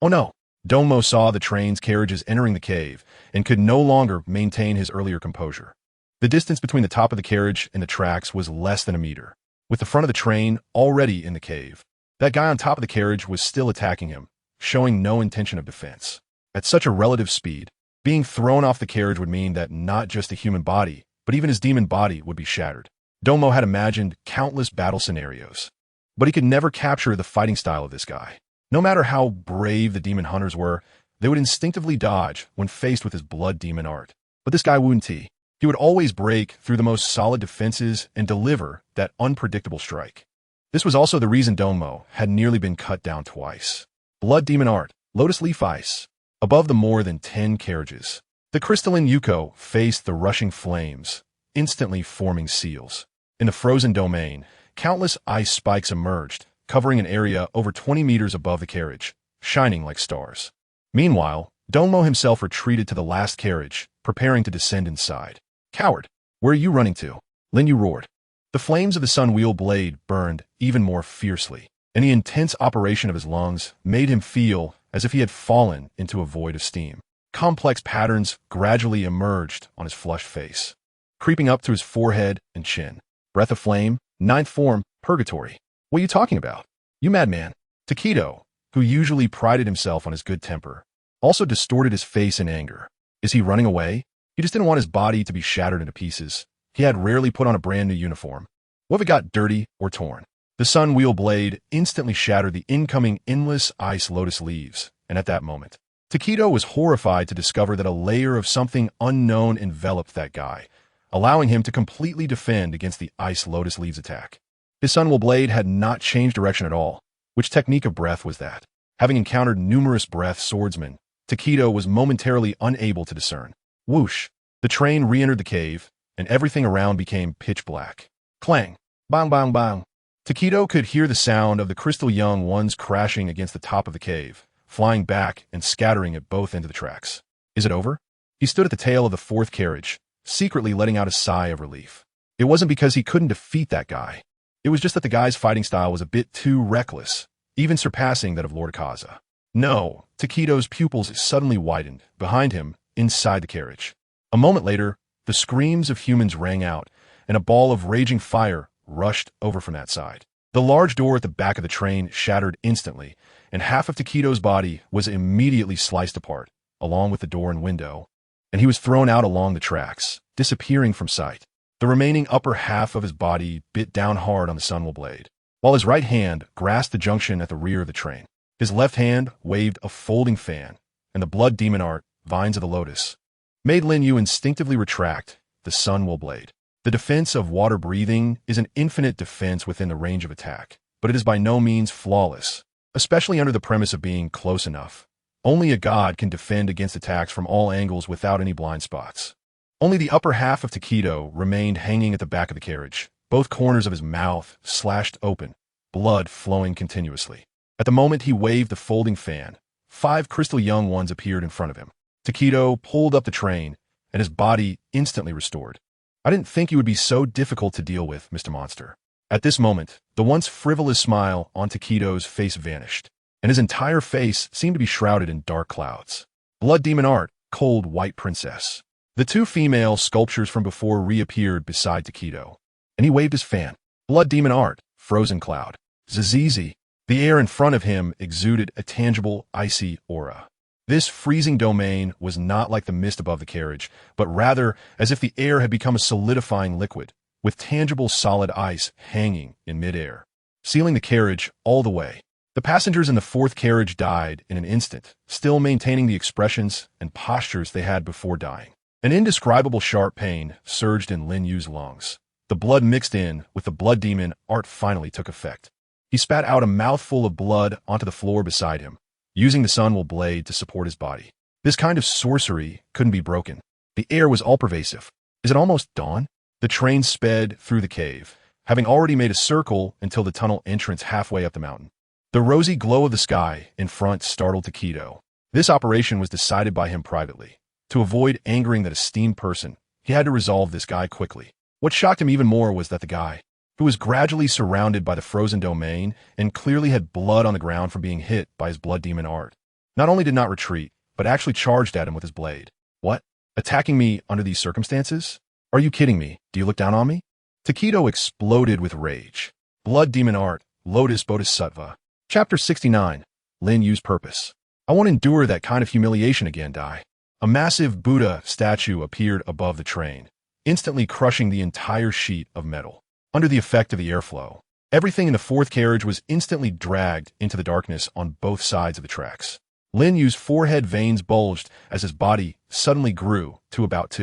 Oh no! Domo saw the train's carriages entering the cave and could no longer maintain his earlier composure. The distance between the top of the carriage and the tracks was less than a meter. With the front of the train already in the cave, that guy on top of the carriage was still attacking him, showing no intention of defense. At such a relative speed, being thrown off the carriage would mean that not just a human body, but even his demon body would be shattered. Domo had imagined countless battle scenarios, but he could never capture the fighting style of this guy. No matter how brave the demon hunters were, they would instinctively dodge when faced with his blood demon art. But this guy wouldn't. He would always break through the most solid defenses and deliver that unpredictable strike. This was also the reason Domo had nearly been cut down twice. Blood demon art, lotus leaf ice. Above the more than 10 carriages, the crystalline Yuko faced the rushing flames, instantly forming seals. In the frozen domain, countless ice spikes emerged, covering an area over 20 meters above the carriage, shining like stars. Meanwhile, Domo himself retreated to the last carriage, preparing to descend inside. Coward, where are you running to? Lin Yu roared. The flames of the Sunwheel Blade burned even more fiercely, and the intense operation of his lungs made him feel as if he had fallen into a void of steam. Complex patterns gradually emerged on his flushed face, creeping up to his forehead and chin. Breath of Flame, 9th form, Purgatory. What are you talking about? You madman. Takedo, who usually prided himself on his good temper, also distorted his face in anger. Is he running away? He just didn't want his body to be shattered into pieces. He had rarely put on a brand new uniform. What if it got dirty or torn? The sun wheel blade instantly shattered the incoming endless ice lotus leaves, and at that moment, Takedo was horrified to discover that a layer of something unknown enveloped that guy, allowing him to completely defend against the ice lotus leaves attack. His sun wheel blade had not changed direction at all. Which technique of breath was that? Having encountered numerous breath swordsmen, Takedo was momentarily unable to discern. Whoosh! The train re-entered the cave, and everything around became pitch black. Clang! Bang bang bang! Takedo could hear the sound of the crystal young ones crashing against the top of the cave, flying back and scattering at both ends of the tracks. Is it over? He stood at the tail of the fourth carriage, secretly letting out a sigh of relief. It wasn't because he couldn't defeat that guy. It was just that the guy's fighting style was a bit too reckless, even surpassing that of Lord Akaza. No, Takedo's pupils suddenly widened, behind him, inside the carriage. A moment later, the screams of humans rang out, and a ball of raging fire rushed over from that side. The large door at the back of the train shattered instantly, and half of Takedo's body was immediately sliced apart, along with the door and window, and he was thrown out along the tracks, disappearing from sight. The remaining upper half of his body bit down hard on the sun wheel blade, while his right hand grasped the junction at the rear of the train. His left hand waved a folding fan, and the blood demon art, Vines of the Lotus, made Lin Yu instinctively retract the sun wheel blade. The defense of water breathing is an infinite defense within the range of attack, but it is by no means flawless, especially under the premise of being close enough. Only a god can defend against attacks from all angles without any blind spots. Only the upper half of Takedo remained hanging at the back of the carriage, both corners of his mouth slashed open, blood flowing continuously. At the moment he waved the folding fan, 5 crystal young ones appeared in front of him. Takedo pulled up the train, and his body instantly restored. I didn't think you would be so difficult to deal with, Mr. Monster. At this moment, the once frivolous smile on Takedo's face vanished, and his entire face seemed to be shrouded in dark clouds. Blood demon art, cold white princess. The 2 female sculptures from before reappeared beside Takedo, and he waved his fan. Blood demon art, frozen cloud. Zizizi. The air in front of him exuded a tangible, icy aura. This freezing domain was not like the mist above the carriage, but rather as if the air had become a solidifying liquid, with tangible solid ice hanging in midair, sealing the carriage all the way. The passengers in the fourth carriage died in an instant, still maintaining the expressions and postures they had before dying. An indescribable sharp pain surged in Lin Yu's lungs. The blood mixed in with the blood demon art finally took effect. He spat out a mouthful of blood onto the floor beside him, using the sun wheel blade to support his body. This kind of sorcery couldn't be broken. The air was all-pervasive. Is it almost dawn? The train sped through the cave, having already made a circle until the tunnel entrance halfway up the mountain. The rosy glow of the sky in front startled Takedo. This operation was decided by him privately. To avoid angering that esteemed person, he had to resolve this guy quickly. What shocked him even more was that the guy, who was gradually surrounded by the frozen domain and clearly had blood on the ground from being hit by his blood demon art, not only did not retreat, but actually charged at him with his blade. What? Attacking me under these circumstances? Are you kidding me? Do you look down on me? Takedo exploded with rage. Blood demon art, Lotus Bodhisattva. Chapter 69. Lin Yu's purpose. I won't endure that kind of humiliation again, Dai. A massive Buddha statue appeared above the train, instantly crushing the entire sheet of metal. Under the effect of the airflow, everything in the fourth carriage was instantly dragged into the darkness on both sides of the tracks. Lin Yu's forehead veins bulged as his body suddenly grew to about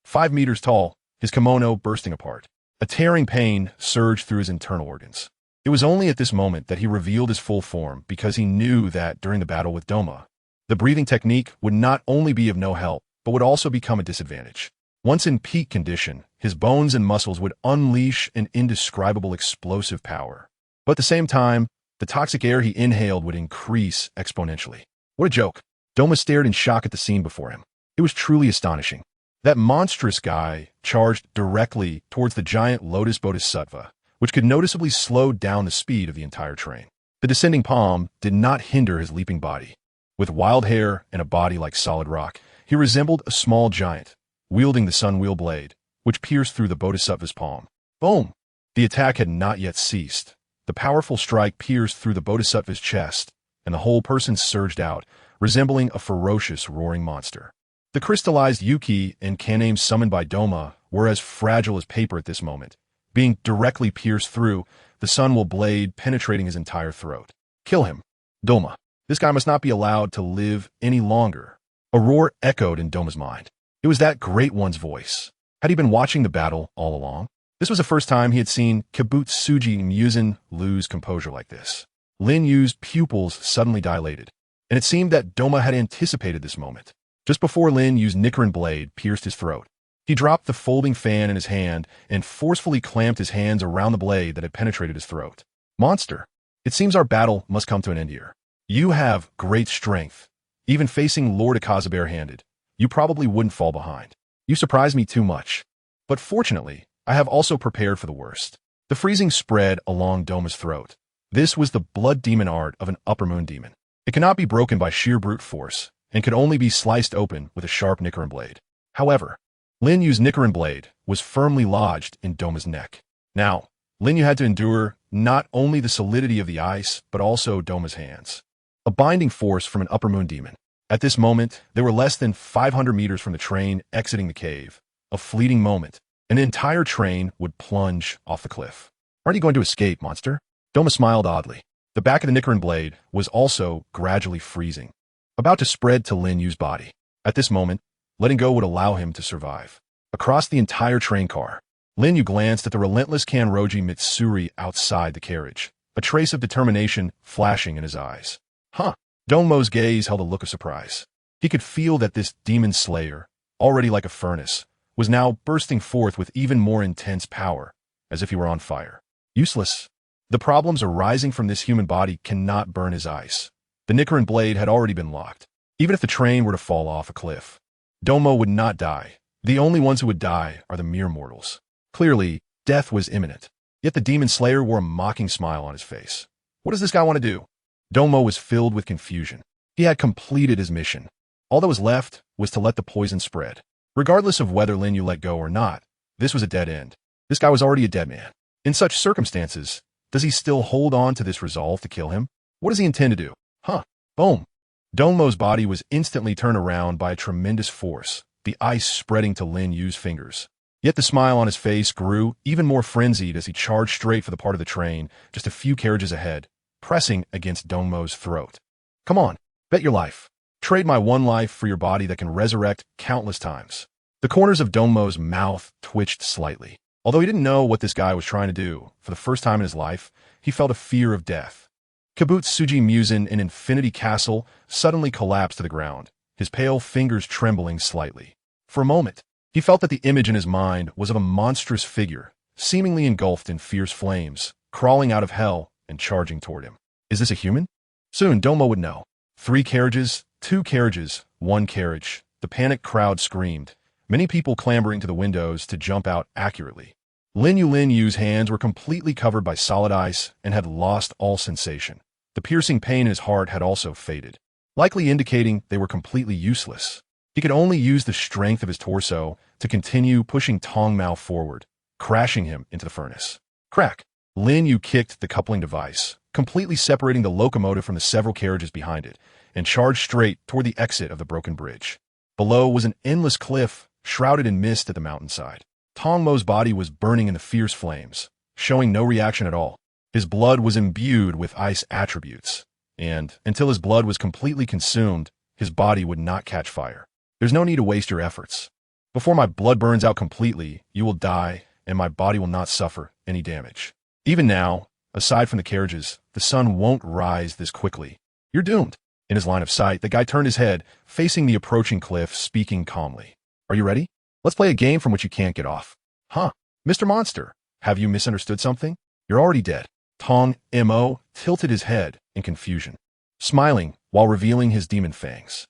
5 meters tall, his kimono bursting apart. A tearing pain surged through his internal organs. It was only at this moment that he revealed his full form because he knew that during the battle with Doma, the breathing technique would not only be of no help, but would also become a disadvantage. Once in peak condition, his bones and muscles would unleash an indescribable explosive power. But at the same time, the toxic air he inhaled would increase exponentially. What a joke. Doma stared in shock at the scene before him. It was truly astonishing. That monstrous guy charged directly towards the giant Lotus Bodhisattva, which could noticeably slow down the speed of the entire train. The descending palm did not hinder his leaping body. With wild hair and a body like solid rock, he resembled a small giant, wielding the sun wheel blade, which pierced through the Bodhisattva's palm. Boom! The attack had not yet ceased. The powerful strike pierced through the bodhisattva's chest, and the whole person surged out, resembling a ferocious, roaring monster. The crystallized Yuki and Kaname summoned by Doma were as fragile as paper at this moment, being directly pierced through, the Sunwell blade penetrating his entire throat. Kill him. Doma. This guy must not be allowed to live any longer. A roar echoed in Doma's mind. It was that Great One's voice. Had he been watching the battle all along? This was the first time he had seen Kibutsuji Musen lose composure like this. Lin Yu's pupils suddenly dilated, and it seemed that Doma had anticipated this moment. Just before Lin Yu's Nichirin Blade pierced his throat, he dropped the folding fan in his hand and forcefully clamped his hands around the blade that had penetrated his throat. Monster, it seems our battle must come to an end here. You have great strength. Even facing Lord Akaza barehanded, you probably wouldn't fall behind. You surprise me too much. But fortunately, I have also prepared for the worst. The freezing spread along Doma's throat. This was the blood demon art of an upper moon demon. It cannot be broken by sheer brute force, and could only be sliced open with a sharp Nichirin blade. However, Lin Yu's Nichirin blade was firmly lodged in Doma's neck. Now, Lin Yu had to endure not only the solidity of the ice, but also Doma's hands. A binding force from an upper moon demon. At this moment, they were less than 500 meters from the train exiting the cave. A fleeting moment. An entire train would plunge off the cliff. Aren't you going to escape, monster? Doma smiled oddly. The back of the Nichirin blade was also gradually freezing, about to spread to Lin Yu's body. At this moment, letting go would allow him to survive. Across the entire train car, Lin Yu glanced at the relentless Kanroji Mitsuri outside the carriage, a trace of determination flashing in his eyes. Huh. Domo's gaze held a look of surprise. He could feel that this demon slayer, already like a furnace, was now bursting forth with even more intense power, as if he were on fire. Useless. The problems arising from this human body cannot burn his ice. The Nichirin blade had already been locked. Even if the train were to fall off a cliff, Domo would not die. The only ones who would die are the mere mortals. Clearly, death was imminent. Yet the demon slayer wore a mocking smile on his face. What does this guy want to do? Domo was filled with confusion. He had completed his mission. All that was left was to let the poison spread. Regardless of whether Lin Yu let go or not, this was a dead end. This guy was already a dead man. In such circumstances, does he still hold on to this resolve to kill him? What does he intend to do? Huh. Boom. Domo's body was instantly turned around by a tremendous force, the ice spreading to Lin Yu's fingers. Yet the smile on his face grew even more frenzied as he charged straight for the part of the train just a few carriages ahead, pressing against Domo's throat. Come on, bet your life. Trade my one life for your body that can resurrect countless times. The corners of Domo's mouth twitched slightly. Although he didn't know what this guy was trying to do, for the first time in his life, he felt a fear of death. Kibutsuji Musen in Infinity Castle suddenly collapsed to the ground, his pale fingers trembling slightly. For a moment, he felt that the image in his mind was of a monstrous figure, seemingly engulfed in fierce flames, crawling out of hell and charging toward him. Is this a human? Soon Domo would know. 3 carriages, 2 carriages, 1 carriage. The panicked crowd screamed, many people clambering to the windows to jump out accurately. Lin Yu's hands were completely covered by solid ice and had lost all sensation. The piercing pain in his heart had also faded, likely indicating they were completely useless. He could only use the strength of his torso to continue pushing Tong Mao forward, crashing him into the furnace. Crack! Lin Yu kicked the coupling device, completely separating the locomotive from the several carriages behind it, and charged straight toward the exit of the broken bridge. Below was an endless cliff, shrouded in mist at the mountainside. Tong Mo's body was burning in the fierce flames, showing no reaction at all. His blood was imbued with ice attributes, and, until his blood was completely consumed, his body would not catch fire. There's no need to waste your efforts. Before my blood burns out completely, you will die, and my body will not suffer any damage. Even now, aside from the carriages, the sun won't rise this quickly. You're doomed. In his line of sight, the guy turned his head, facing the approaching cliff, speaking calmly. Are you ready? Let's play a game from which you can't get off. Huh. Mr. Monster, have you misunderstood something? You're already dead. Tong Mo tilted his head in confusion, smiling while revealing his demon fangs.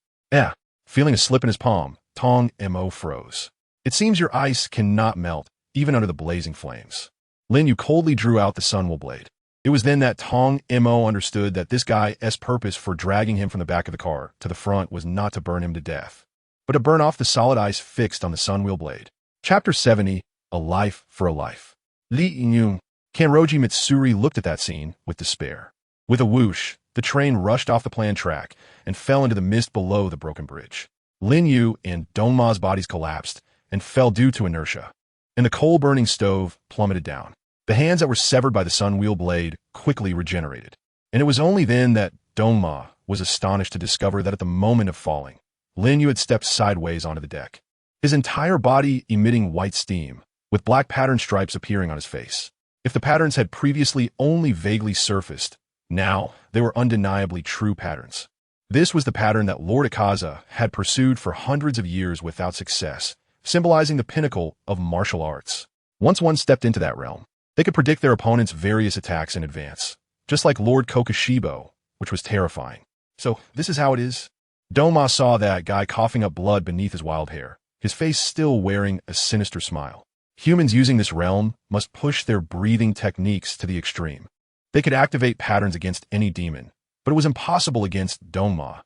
Feeling a slip in his palm, Tong Mo froze. It seems your ice cannot melt, even under the blazing flames. Lin Yu coldly drew out the Sunwell blade. It was then that Tong Mo understood that this guy's purpose for dragging him from the back of the car to the front was not to burn him to death, but to burn off the solid ice fixed on the Sunwell blade. Chapter 70, A Life for a Life. Lin Yu. Kanroji Mitsuri looked at that scene with despair. With a whoosh, the train rushed off the planned track and fell into the mist below the broken bridge. Lin Yu and Dongma's bodies collapsed and fell due to inertia, and the coal-burning stove plummeted down. The hands that were severed by the sun-wheel blade quickly regenerated, and it was only then that Dongma was astonished to discover that at the moment of falling, Lin Yu had stepped sideways onto the deck, his entire body emitting white steam, with black pattern stripes appearing on his face. If the patterns had previously only vaguely surfaced, now they were undeniably true patterns. This was the pattern that Lord Akaza had pursued for hundreds of years without success, symbolizing the pinnacle of martial arts. Once one stepped into that realm, they could predict their opponent's various attacks in advance, just like Lord Kokushibo, which was terrifying. So, this is how it is? Doma saw that guy coughing up blood beneath his wild hair, his face still wearing a sinister smile. Humans using this realm must push their breathing techniques to the extreme. They could activate patterns against any demon, but it was impossible against Dongma,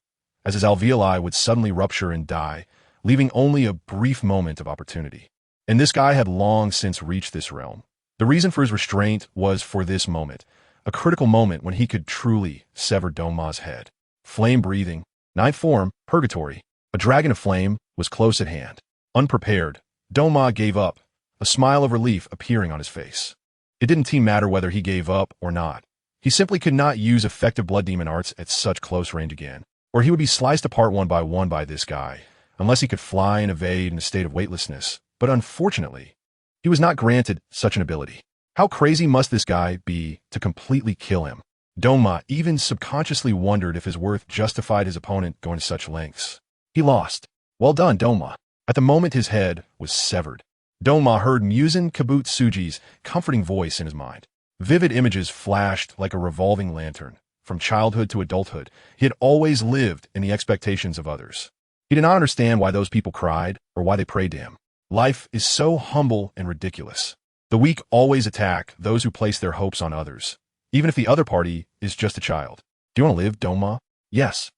as his alveoli would suddenly rupture and die, leaving only a brief moment of opportunity. And this guy had long since reached this realm. The reason for his restraint was for this moment, a critical moment when he could truly sever Dongma's head. Flame breathing, ninth form, purgatory, a dragon of flame, was close at hand. Unprepared, Dongma gave up, a smile of relief appearing on his face. It didn't matter whether he gave up or not. He simply could not use effective blood demon arts at such close range again, or he would be sliced apart one by this guy, unless he could fly and evade in a state of weightlessness. But unfortunately, he was not granted such an ability. How crazy must this guy be to completely kill him? Dongma even subconsciously wondered if his worth justified his opponent going to such lengths. He lost. Well done, Dongma. At the moment his head was severed, Dongma heard Muzan Kabutsuji's comforting voice in his mind. Vivid images flashed like a revolving lantern. From childhood to adulthood, he had always lived in the expectations of others. He did not understand why those people cried or why they prayed to him. Life is so humble and ridiculous. The weak always attack those who place their hopes on others, even if the other party is just a child. Do you want to live, Dongma? Yes.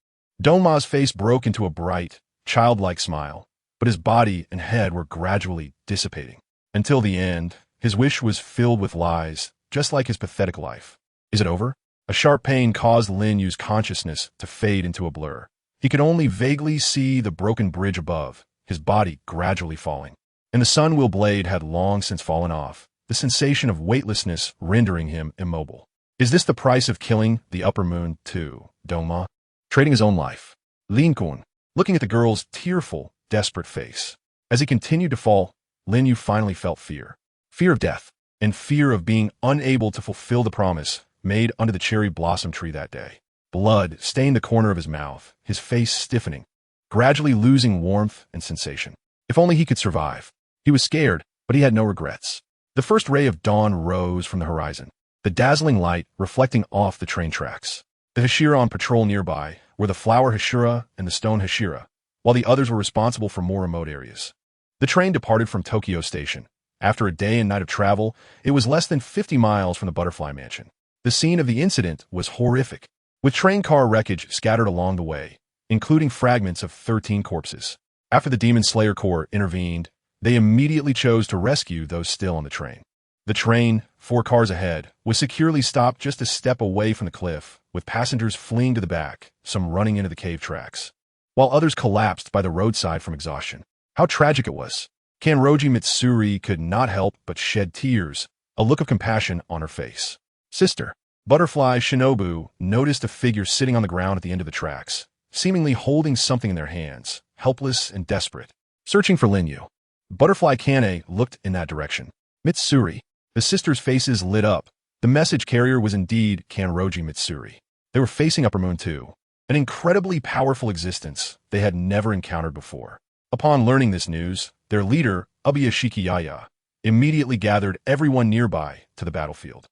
Dongma's face broke into a bright, childlike smile, but his body and head were gradually dissipating. Until the end, his wish was filled with lies, just like his pathetic life. Is it over? A sharp pain caused Lin Yu's consciousness to fade into a blur. He could only vaguely see the broken bridge above, his body gradually falling. And the sun-wheel blade had long since fallen off, the sensation of weightlessness rendering him immobile. Is this the price of killing the upper moon too, Dongma? Trading his own life. Lin Kun, looking at the girl's tearful, desperate face. As he continued to fall, Lin Yu finally felt fear. Fear of death, and fear of being unable to fulfill the promise made under the cherry blossom tree that day. Blood stained the corner of his mouth, his face stiffening, gradually losing warmth and sensation. If only he could survive. He was scared, but he had no regrets. The first ray of dawn rose from the horizon, the dazzling light reflecting off the train tracks. The Hashira on patrol nearby were the flower Hashira and the stone Hashira, while the others were responsible for more remote areas. The train departed from Tokyo Station. After a day and night of travel, it was less than 50 miles from the Butterfly Mansion. The scene of the incident was horrific, with train car wreckage scattered along the way, including fragments of 13 corpses. After the Demon Slayer Corps intervened, they immediately chose to rescue those still on the train. The train, 4 cars ahead, was securely stopped just a step away from the cliff, with passengers fleeing to the back, some running into the cave tracks, while others collapsed by the roadside from exhaustion. How tragic it was. Kanroji Mitsuri could not help but shed tears, a look of compassion on her face. Sister. Butterfly Shinobu noticed a figure sitting on the ground at the end of the tracks, seemingly holding something in their hands, helpless and desperate, searching for Lin Yu. Butterfly Kane looked in that direction. Mitsuri. The sisters' faces lit up. The message carrier was indeed Kanroji Mitsuri. They were facing Upper Moon too, an incredibly powerful existence they had never encountered before. Upon learning this news, their leader, Ubiya Shikiyaya, immediately gathered everyone nearby to the battlefield.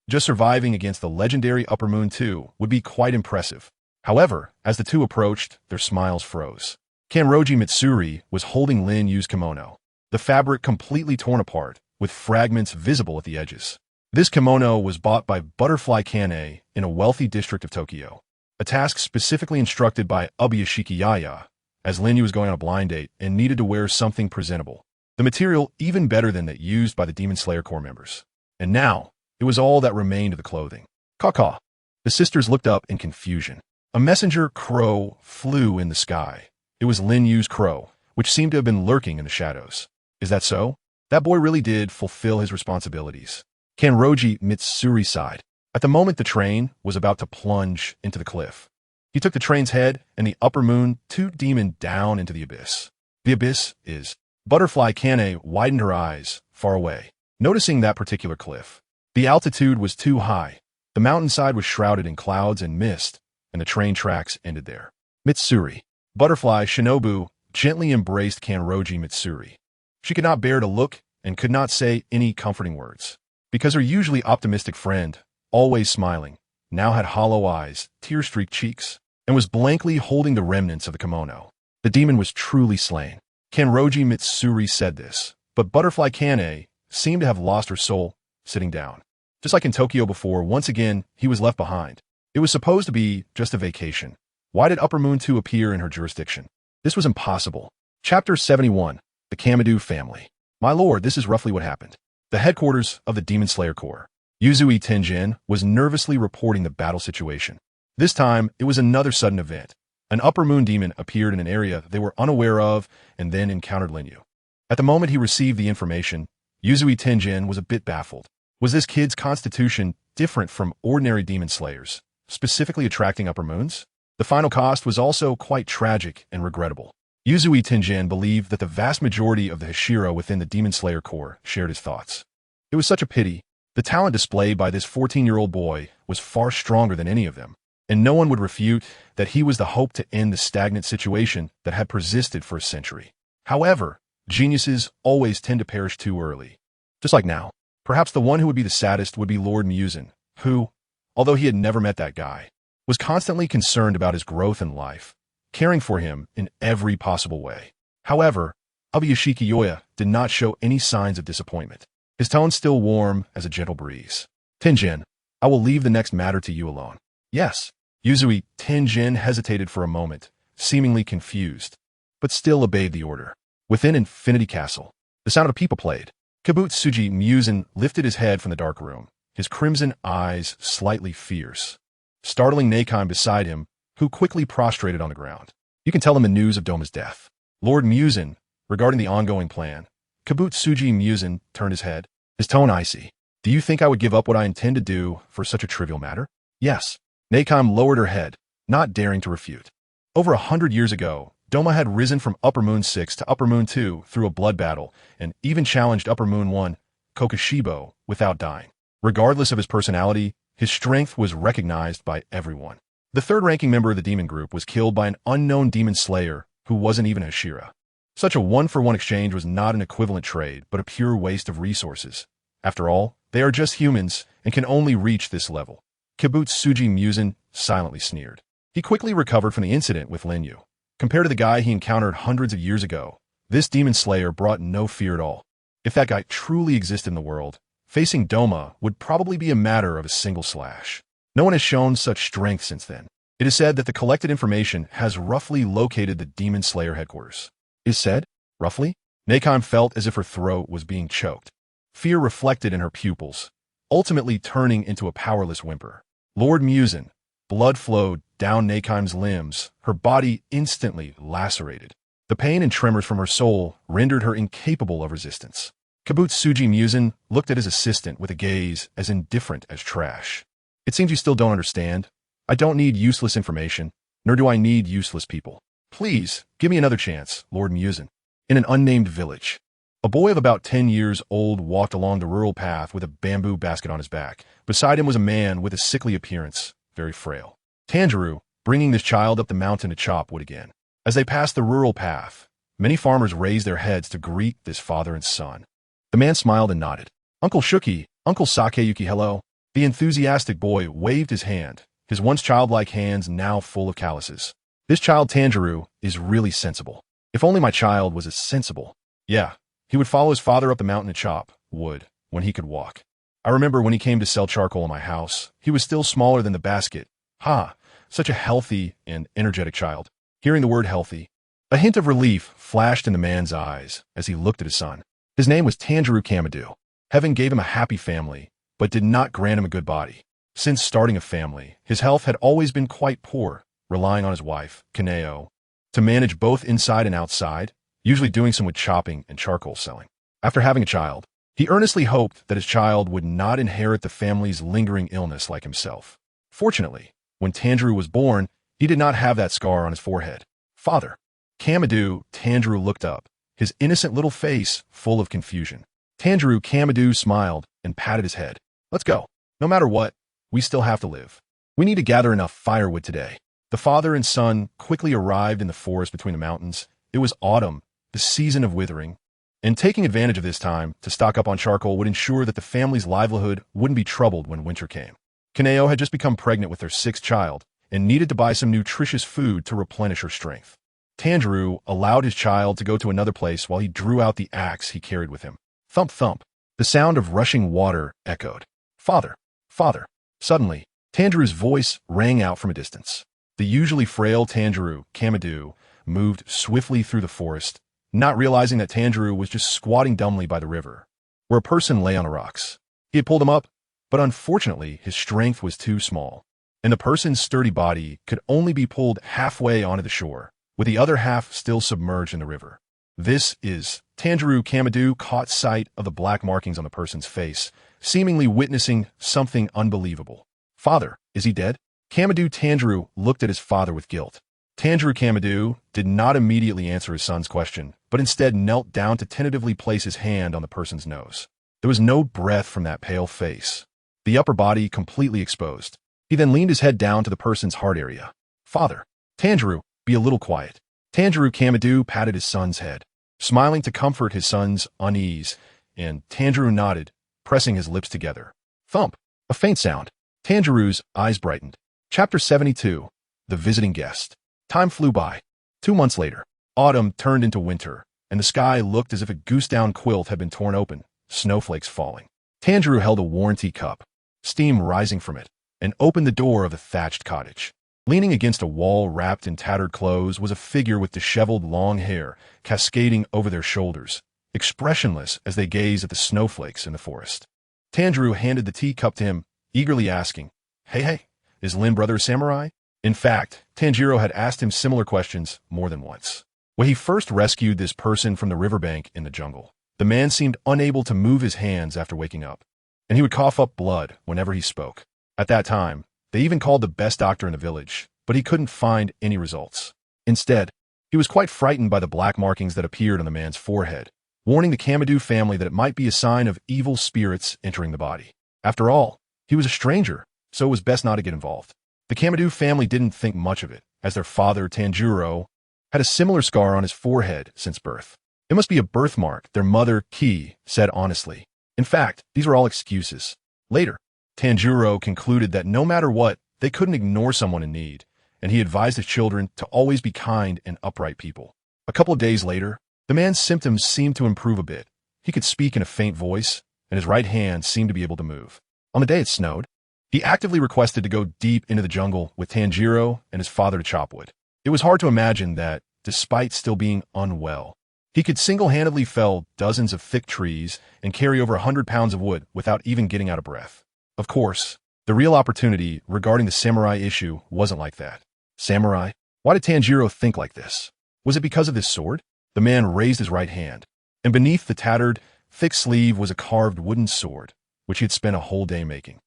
Just surviving against the legendary Upper Moon 2 would be quite impressive. However, as the two approached, their smiles froze. Kanroji Mitsuri was holding Lin Yu's kimono, the fabric completely torn apart, with fragments visible at the edges. This kimono was bought by Butterfly Kane in a wealthy district of Tokyo, a task specifically instructed by Ubiya Shikiyaya, as Lin Yu was going on a blind date and needed to wear something presentable. The material even better than that used by the Demon Slayer Corps members. And now, It was all that remained of the clothing. Caw-caw. The sisters looked up in confusion. A messenger crow flew in the sky. It was Lin Yu's crow, which seemed to have been lurking in the shadows. Is that so? That boy really did fulfill his responsibilities. Kanroji Mitsuri sighed. At the moment the train was about to plunge into the cliff, he took the train's head and the upper moon two demon down into the abyss. The abyss is. Butterfly Kane widened her eyes, far away, noticing that particular cliff. The altitude was too high. The mountainside was shrouded in clouds and mist, and the train tracks ended there. Mitsuri. Butterfly Shinobu gently embraced Kanroji Mitsuri. She could not bear to look and could not say any comforting words, because her usually optimistic friend, always smiling, now had hollow eyes, tear-streaked cheeks, and was blankly holding the remnants of the kimono. The demon was truly slain. Kanroji Mitsuri said this, but Butterfly Kane seemed to have lost her soul, sitting down. Just like in Tokyo before, once again, he was left behind. It was supposed to be just a vacation. Why did Upper Moon 2 appear in her jurisdiction? This was impossible. Chapter 71. The Kamadu Family. My lord, this is roughly what happened. The headquarters of the Demon Slayer Corps. Yuzui Tenjin was nervously reporting the battle situation. This time, it was another sudden event. An Upper Moon demon appeared in an area they were unaware of and then encountered Lin Yu. At the moment he received the information, Yuzui Tenjin was a bit baffled. Was this kid's constitution different from ordinary demon slayers, specifically attracting Upper Moons? The final cost was also quite tragic and regrettable. Yuzui Tenjin believed that the vast majority of the Hashira within the Demon Slayer Corps shared his thoughts. It was such a pity. The talent displayed by this 14-year-old boy was far stronger than any of them, and no one would refute that he was the hope to end the stagnant situation that had persisted for a century. However, geniuses always tend to perish too early. Just like now, perhaps the one who would be the saddest would be Lord Muzan, who, although he had never met that guy, was constantly concerned about his growth in life, caring for him in every possible way. However, Abuyashiki Yoya did not show any signs of disappointment. His tone still warm as a gentle breeze. Tenjin, I will leave the next matter to you alone. Yes. Yuzui Tenjin hesitated for a moment, seemingly confused, but still obeyed the order. Within Infinity Castle, the sound of people played. Kabutsuji Muzan lifted his head from the dark room, his crimson eyes slightly fierce, startling Nakime beside him, who quickly prostrated on the ground. You can tell him the news of Doma's death. Lord Muzan, regarding the ongoing plan, Kabutsuji Muzan turned his head, his tone icy. Do you think I would give up what I intend to do for such a trivial matter? Yes. Nakime lowered her head, not daring to refute. Over 100 years ago, Doma had risen from Upper Moon 6 to Upper Moon 2 through a blood battle and even challenged Upper Moon 1, Kokushibo, without dying. Regardless of his personality, his strength was recognized by everyone. The third-ranking member of the demon group was killed by an unknown demon slayer who wasn't even Hashira. Such a one-for-one exchange was not an equivalent trade, but a pure waste of resources. After all, they are just humans and can only reach this level. Kabutsuji Muzan silently sneered. He quickly recovered from the incident with Lin Yu. Compared to the guy he encountered hundreds of years ago, this demon slayer brought no fear at all. If that guy truly existed in the world, facing Doma would probably be a matter of a single slash. No one has shown such strength since then. It is said that the collected information has roughly located the demon slayer headquarters. Is said? Roughly? Nakime felt as if her throat was being choked. Fear reflected in her pupils, ultimately turning into a powerless whimper. Lord Muzan, blood flowed down Nakime's limbs, her body instantly lacerated. The pain and tremors from her soul rendered her incapable of resistance. Kabutsuji Muzan looked at his assistant with a gaze as indifferent as trash. It seems you still don't understand. I don't need useless information, nor do I need useless people. Please, give me another chance, Lord Muzan. In an unnamed village, a boy of about 10 years old walked along the rural path with a bamboo basket on his back. Beside him was a man with a sickly appearance, very frail. Tanjiro, bringing this child up the mountain to chop wood again. As they passed the rural path, many farmers raised their heads to greet this father and son. The man smiled and nodded. Uncle Shuki, Uncle Sakeyuki, hello. The enthusiastic boy waved his hand, his once childlike hands now full of calluses. This child Tanjiro is really sensible. If only my child was as sensible. Yeah, he would follow his father up the mountain to chop wood when he could walk. I remember when he came to sell charcoal in my house, he was still smaller than the basket. Ha, such a healthy and energetic child. Hearing the word healthy, a hint of relief flashed in the man's eyes as he looked at his son. His name was Tanjiro Kamadu. Heaven gave him a happy family, but did not grant him a good body. Since starting a family, his health had always been quite poor, relying on his wife, Kaneo, to manage both inside and outside, usually doing some wood chopping and charcoal selling. After having a child, he earnestly hoped that his child would not inherit the family's lingering illness like himself. Fortunately, when Tanjiro was born, he did not have that scar on his forehead. Father. Kamadu, Tanjiro looked up, his innocent little face full of confusion. Kamadu smiled and patted his head. Let's go. No matter what, we still have to live. We need to gather enough firewood today. The father and son quickly arrived in the forest between the mountains. It was autumn, the season of withering, and taking advantage of this time to stock up on charcoal would ensure that the family's livelihood wouldn't be troubled when winter came. Kaneo had just become pregnant with their sixth child and needed to buy some nutritious food to replenish her strength. Tanjiro allowed his child to go to another place while he drew out the axe he carried with him. Thump thump. The sound of rushing water echoed. Father! Father! Suddenly, Tanjiro's voice rang out from a distance. The usually frail Tanjiro, Kamadu, moved swiftly through the forest, not realizing that Tanjiro was just squatting dumbly by the river, where a person lay on the rocks. He had pulled him up, but unfortunately his strength was too small, and the person's sturdy body could only be pulled halfway onto the shore, with the other half still submerged in the river. Tanjiro Kamadu caught sight of the black markings on the person's face, seemingly witnessing something unbelievable. Father, is he dead? Tanjiro looked at his father with guilt. Tanjiro Kamadu did not immediately answer his son's question, but instead knelt down to tentatively place his hand on the person's nose. There was no breath from that pale face, the upper body completely exposed. He then leaned his head down to the person's heart area. Father, Tanjiro, be a little quiet. Tanjiro Kamadu patted his son's head, smiling to comfort his son's unease, and Tanjiro nodded, pressing his lips together. Thump! A faint sound. Tanjiro's eyes brightened. Chapter 72. The Visiting Guest. Time flew by. 2 months later, autumn turned into winter, and the sky looked as if a goose-down quilt had been torn open, snowflakes falling. Tanjiro held a worn teacup, steam rising from it, and opened the door of the thatched cottage. Leaning against a wall wrapped in tattered clothes was a figure with disheveled long hair cascading over their shoulders, expressionless as they gazed at the snowflakes in the forest. Tanjiro handed the teacup to him, eagerly asking, Hey, is Lin brother a samurai? In fact, Tanjiro had asked him similar questions more than once. When he first rescued this person from the riverbank in the jungle, the man seemed unable to move his hands after waking up, and he would cough up blood whenever he spoke. At that time, they even called the best doctor in the village, but he couldn't find any results. Instead, he was quite frightened by the black markings that appeared on the man's forehead, warning the Kamadu family that it might be a sign of evil spirits entering the body. After all, he was a stranger, so it was best not to get involved. The Kamadu family didn't think much of it, as their father, Tanjiro, had a similar scar on his forehead since birth. It must be a birthmark, their mother, Ki, said honestly. In fact, these were all excuses. Later, Tanjiro concluded that no matter what, they couldn't ignore someone in need, and he advised his children to always be kind and upright people. A couple of days later, the man's symptoms seemed to improve a bit. He could speak in a faint voice, and his right hand seemed to be able to move. On the day it snowed, he actively requested to go deep into the jungle with Tanjiro and his father to chop wood. It was hard to imagine that, despite still being unwell, he could single-handedly fell dozens of thick trees and carry over 100 pounds of wood without even getting out of breath. Of course, the real opportunity regarding the samurai issue wasn't like that. Samurai? Why did Tanjiro think like this? Was it because of this sword? The man raised his right hand, and beneath the tattered, thick sleeve was a carved wooden sword, which he had spent a whole day making.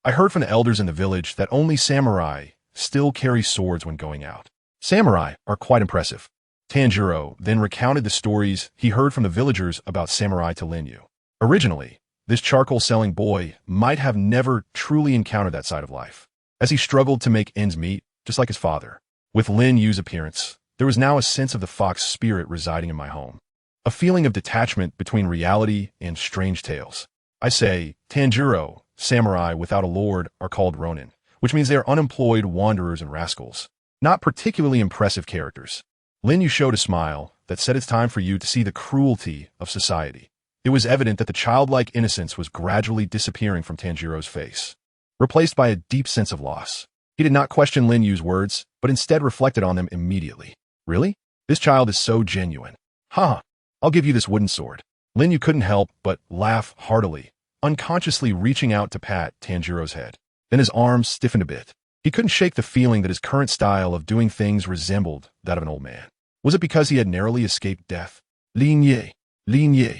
I heard from the elders in the village that only samurai still carry swords when going out. Samurai are quite impressive. Tanjiro then recounted the stories he heard from the villagers about samurai to Lin Yu. Originally, this charcoal-selling boy might have never truly encountered that side of life, as he struggled to make ends meet, just like his father. With Lin Yu's appearance, there was now a sense of the fox spirit residing in my home, a feeling of detachment between reality and strange tales. I say, Tanjiro, samurai without a lord are called ronin, which means they are unemployed wanderers and rascals, not particularly impressive characters. Lin Yu showed a smile that said it's time for you to see the cruelty of society. It was evident that the childlike innocence was gradually disappearing from Tanjiro's face, replaced by a deep sense of loss. He did not question Lin Yu's words, but instead reflected on them immediately. Really? This child is so genuine. I'll give you this wooden sword. Lin Yu couldn't help but laugh heartily, unconsciously reaching out to pat Tanjiro's head. Then his arms stiffened a bit. He couldn't shake the feeling that his current style of doing things resembled that of an old man. Was it because he had narrowly escaped death? Lin Yu.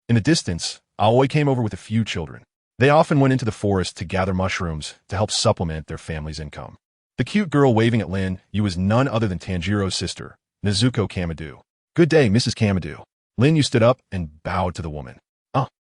In the distance, Aoi came over with a few children. They often went into the forest to gather mushrooms to help supplement their family's income. The cute girl waving at Lin Yu was none other than Tanjiro's sister, Nezuko Kamadu. Good day, Mrs. Kamadu. Lin Yu stood up and bowed to the woman.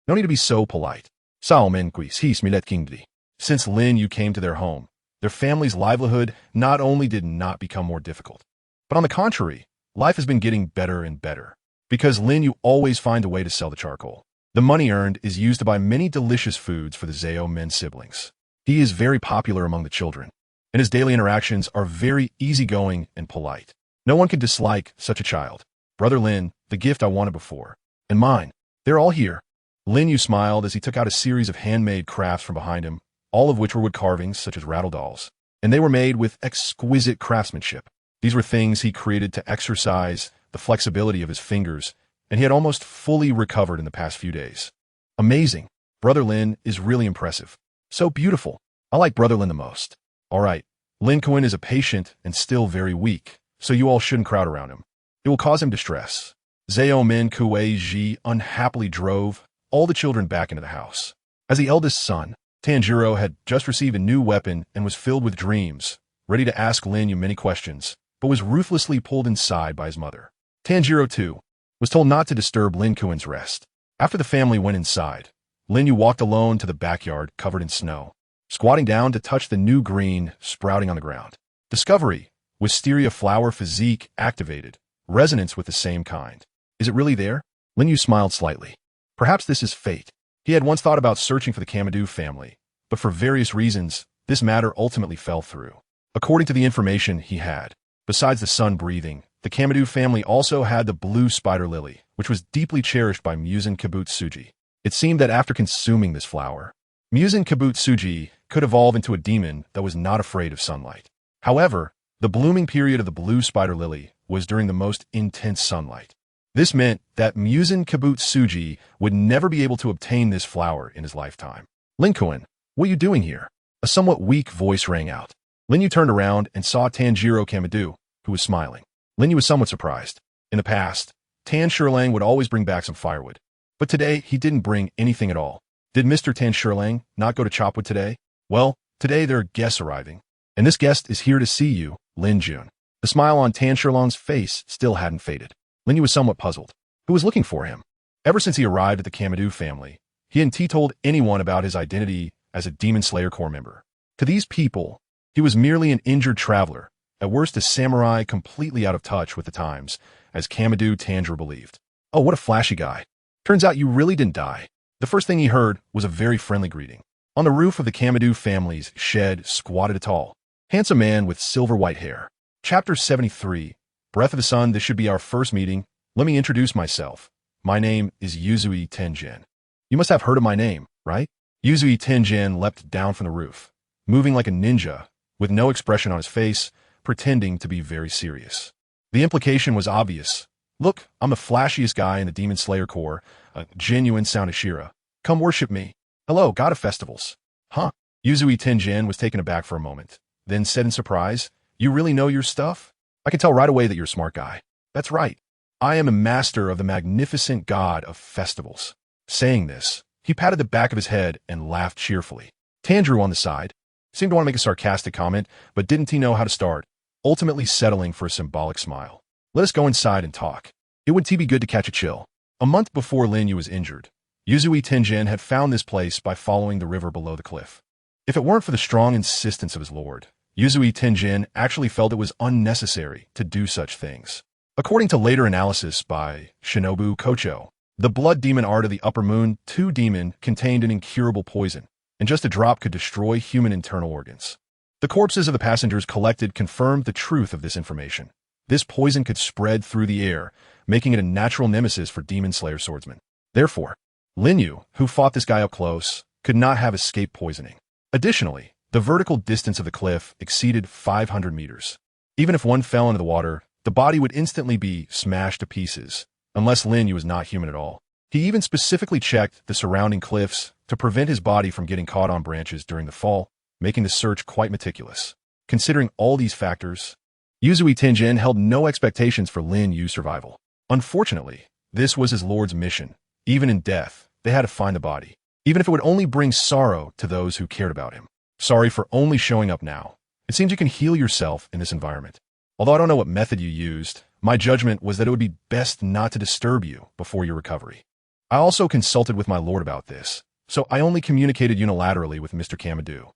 No need to be so polite. Since Lin Yu came to their home, their family's livelihood not only did not become more difficult, but on the contrary, life has been getting better and better. Because Lin Yu always finds a way to sell the charcoal. The money earned is used to buy many delicious foods for the Zao men siblings. He is very popular among the children, and his daily interactions are very easygoing and polite. No one can dislike such a child. Brother Lin, the gift I wanted before. And mine. They're all here. Lin Yu smiled as he took out a series of handmade crafts from behind him, all of which were wood carvings such as rattle dolls. And they were made with exquisite craftsmanship. These were things he created to exercise the flexibility of his fingers, and he had almost fully recovered in the past few days. Amazing. Brother Lin is really impressive. So beautiful. I like Brother Lin the most. All right. Lin Kuan is a patient and still very weak, so you all shouldn't crowd around him. It will cause him distress. Zao Min Kuei Ji unhappily drove all the children back into the house. As the eldest son, Tanjiro had just received a new weapon and was filled with dreams, ready to ask Lin Yu many questions, but was ruthlessly pulled inside by his mother. Tanjiro, too, was told not to disturb Lin Kuan's rest. After the family went inside, Lin Yu walked alone to the backyard covered in snow, squatting down to touch the new green sprouting on the ground. Discovery, wisteria flower physique activated, resonance with the same kind. Is it really there? Lin Yu smiled slightly. Perhaps this is fate. He had once thought about searching for the Kamadu family, but for various reasons, this matter ultimately fell through. According to the information he had, besides the sun breathing, the Kamadu family also had the blue spider lily, which was deeply cherished by Muzan Kabutsuji. It seemed that after consuming this flower, Muzan Kabutsuji could evolve into a demon that was not afraid of sunlight. However, the blooming period of the blue spider lily was during the most intense sunlight. This meant that Muzan Kabutsuji would never be able to obtain this flower in his lifetime. Lin Kuan, what are you doing here? A somewhat weak voice rang out. Lin Yu turned around and saw Tanjiro Kamadu, who was smiling. Lin Yu was somewhat surprised. In the past, Tan Shirlang would always bring back some firewood. But today, he didn't bring anything at all. Did Mr. Tan Shirlang not go to chop wood today? Well, today there are guests arriving. And this guest is here to see you, Lin Jun. The smile on Tan Shirlang's face still hadn't faded. Lin Yu was somewhat puzzled. Who was looking for him? Ever since he arrived at the Kamadu family, he hadn't told anyone about his identity as a Demon Slayer Corps member. To these people, he was merely an injured traveler, at worst a samurai completely out of touch with the times, as Kamadu Tanjiro believed. Oh, what a flashy guy. Turns out you really didn't die. The first thing he heard was a very friendly greeting. On the roof of the Kamadu family's shed squatted a tall, handsome man with silver white hair. Chapter 73, Breath of the Sun. This should be our first meeting. Let me introduce myself. My name is Yuzui Tenjin. You must have heard of my name, right? Yuzui Tenjin leapt down from the roof, moving like a ninja, with no expression on his face, pretending to be very serious. The implication was obvious. Look, I'm the flashiest guy in the Demon Slayer Corps, a genuine Soundashira. Come worship me. Hello, god of festivals. Huh? Yuzui Tenjin was taken aback for a moment, then said in surprise, You really know your stuff? I can tell right away that you're a smart guy. That's right. I am a master of the magnificent god of festivals. Saying this, he patted the back of his head and laughed cheerfully. Tanjiro on the side seemed to want to make a sarcastic comment, but didn't he know how to start, ultimately settling for a symbolic smile. Let us go inside and talk. It would be good to catch a chill. A month before Lin Yu was injured, Yuzui Tenjin had found this place by following the river below the cliff. If it weren't for the strong insistence of his lord, Yuzui Tenjin actually felt it was unnecessary to do such things. According to later analysis by Shinobu Kocho, the blood demon art of the Upper Moon 2 demon contained an incurable poison, and just a drop could destroy human internal organs. The corpses of the passengers collected confirmed the truth of this information. This poison could spread through the air, making it a natural nemesis for Demon Slayer swordsmen. Therefore, Lin Yu, who fought this guy up close, could not have escaped poisoning. Additionally, the vertical distance of the cliff exceeded 500 meters. Even if one fell into the water, the body would instantly be smashed to pieces, unless Lin Yu was not human at all. He even specifically checked the surrounding cliffs to prevent his body from getting caught on branches during the fall, making the search quite meticulous. Considering all these factors, Yuzui Tenjin held no expectations for Lin Yu's survival. Unfortunately, this was his lord's mission. Even in death, they had to find the body, even if it would only bring sorrow to those who cared about him. Sorry for only showing up now. It seems you can heal yourself in this environment. Although I don't know what method you used, my judgment was that it would be best not to disturb you before your recovery. I also consulted with my lord about this, so I only communicated unilaterally with Mr. Kamadu.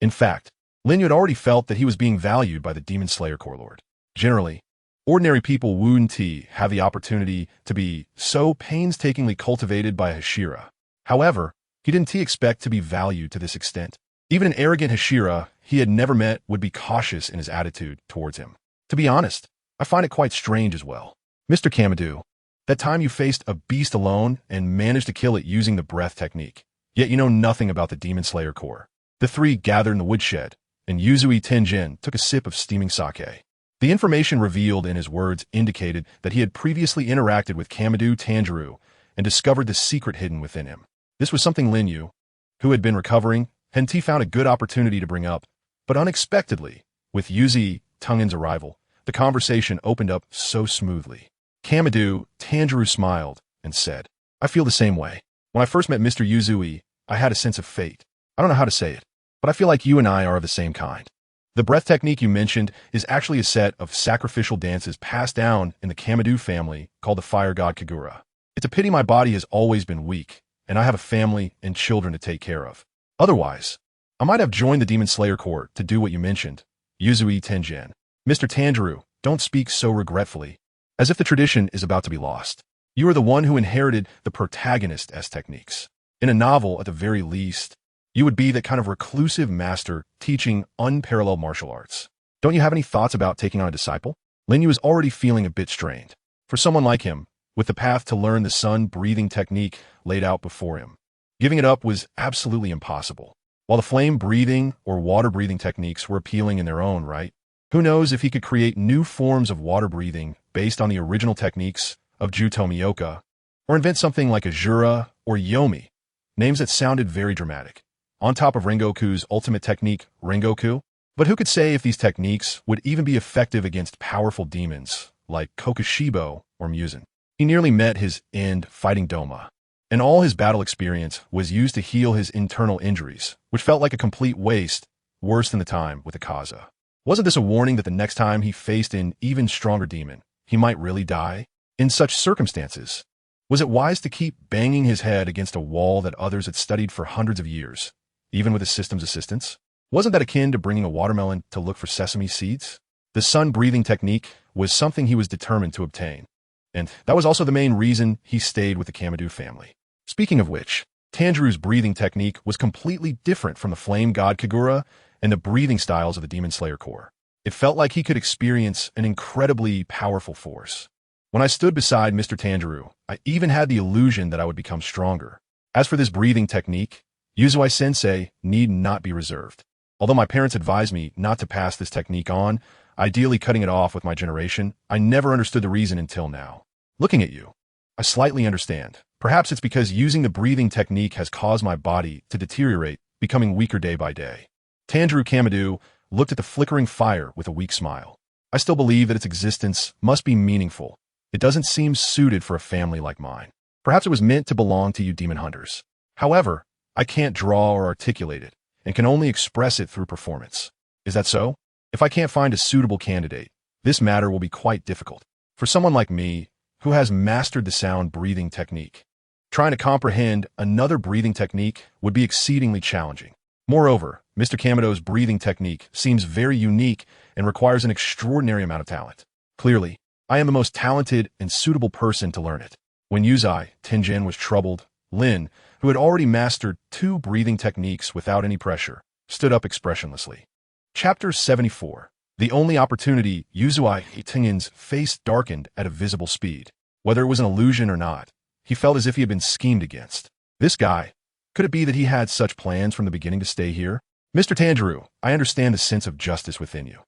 In fact, Lin Yu had already felt that he was being valued by the Demon Slayer Core Lord. Generally, ordinary people wouldn't have the opportunity to be so painstakingly cultivated by a Hashira. However, he didn't expect to be valued to this extent. Even an arrogant Hashira he had never met would be cautious in his attitude towards him. To be honest, I find it quite strange as well. Mr. Kamadu, that time you faced a beast alone and managed to kill it using the breath technique, yet you know nothing about the Demon Slayer Core. The three gathered in the woodshed, and Yuzui Tenjin took a sip of steaming sake. The information revealed in his words indicated that he had previously interacted with Kamadu Tanjiro and discovered the secret hidden within him. This was something Lin Yu, who had been recovering, hadn't found a good opportunity to bring up, but unexpectedly, with Yuzui Tenjin's arrival, the conversation opened up so smoothly. Kamadu Tanjiro smiled and said, I feel the same way. When I first met Mr. Yuzui, I had a sense of fate. I don't know how to say it, but I feel like you and I are of the same kind. The breath technique you mentioned is actually a set of sacrificial dances passed down in the Kamadu family called the fire god Kagura. It's a pity my body has always been weak, and I have a family and children to take care of. Otherwise, I might have joined the Demon Slayer Corps to do what you mentioned, Yuzui Tenjin. Mr. Tanjiro, don't speak so regretfully, as if the tradition is about to be lost. You are the one who inherited the protagonist's techniques. In a novel, at the very least, you would be that kind of reclusive master teaching unparalleled martial arts. Don't you have any thoughts about taking on a disciple? Lin Yu is already feeling a bit strained. For someone like him, with the path to learn the sun-breathing technique laid out before him, giving it up was absolutely impossible. While the flame-breathing or water-breathing techniques were appealing in their own right, who knows if he could create new forms of water-breathing based on the original techniques of Jutomioka, or invent something like Ajura or Yomi, names that sounded very dramatic, on top of Rengoku's ultimate technique, Rengoku. But who could say if these techniques would even be effective against powerful demons like Kokushibo or Muzan? He nearly met his end fighting Doma, and all his battle experience was used to heal his internal injuries, which felt like a complete waste, worse than the time with Akaza. Wasn't this a warning that the next time he faced an even stronger demon, he might really die? In such circumstances, was it wise to keep banging his head against a wall that others had studied for hundreds of years, even with his system's assistance? Wasn't that akin to bringing a watermelon to look for sesame seeds? The sun-breathing technique was something he was determined to obtain, and that was also the main reason he stayed with the Kamadu family. Speaking of which, Tanjiro's breathing technique was completely different from the flame god Kagura and the breathing styles of the Demon Slayer Corps. It felt like he could experience an incredibly powerful force. When I stood beside Mr. Tanjiro, I even had the illusion that I would become stronger. As for this breathing technique, Yuzui-sensei need not be reserved. Although my parents advised me not to pass this technique on, ideally cutting it off with my generation, I never understood the reason until now. Looking at you, I slightly understand. Perhaps it's because using the breathing technique has caused my body to deteriorate, becoming weaker day by day. Tanjiro Kamadu looked at the flickering fire with a weak smile. I still believe that its existence must be meaningful. It doesn't seem suited for a family like mine. Perhaps it was meant to belong to you demon hunters. However, I can't draw or articulate it, and can only express it through performance. Is that so? If I can't find a suitable candidate, this matter will be quite difficult. For someone like me, who has mastered the sound breathing technique, trying to comprehend another breathing technique would be exceedingly challenging. Moreover, Mr. Kamado's breathing technique seems very unique and requires an extraordinary amount of talent. Clearly, I am the most talented and suitable person to learn it. When Yuzui Tenjin was troubled, Lin, who had already mastered 2 breathing techniques without any pressure, stood up expressionlessly. Chapter 74. The only opportunity, Yuzui Tenjin's face darkened at a visible speed. Whether it was an illusion or not, he felt as if he had been schemed against. This guy, could it be that he had such plans from the beginning to stay here? Mr. Tanjiro, I understand the sense of justice within you.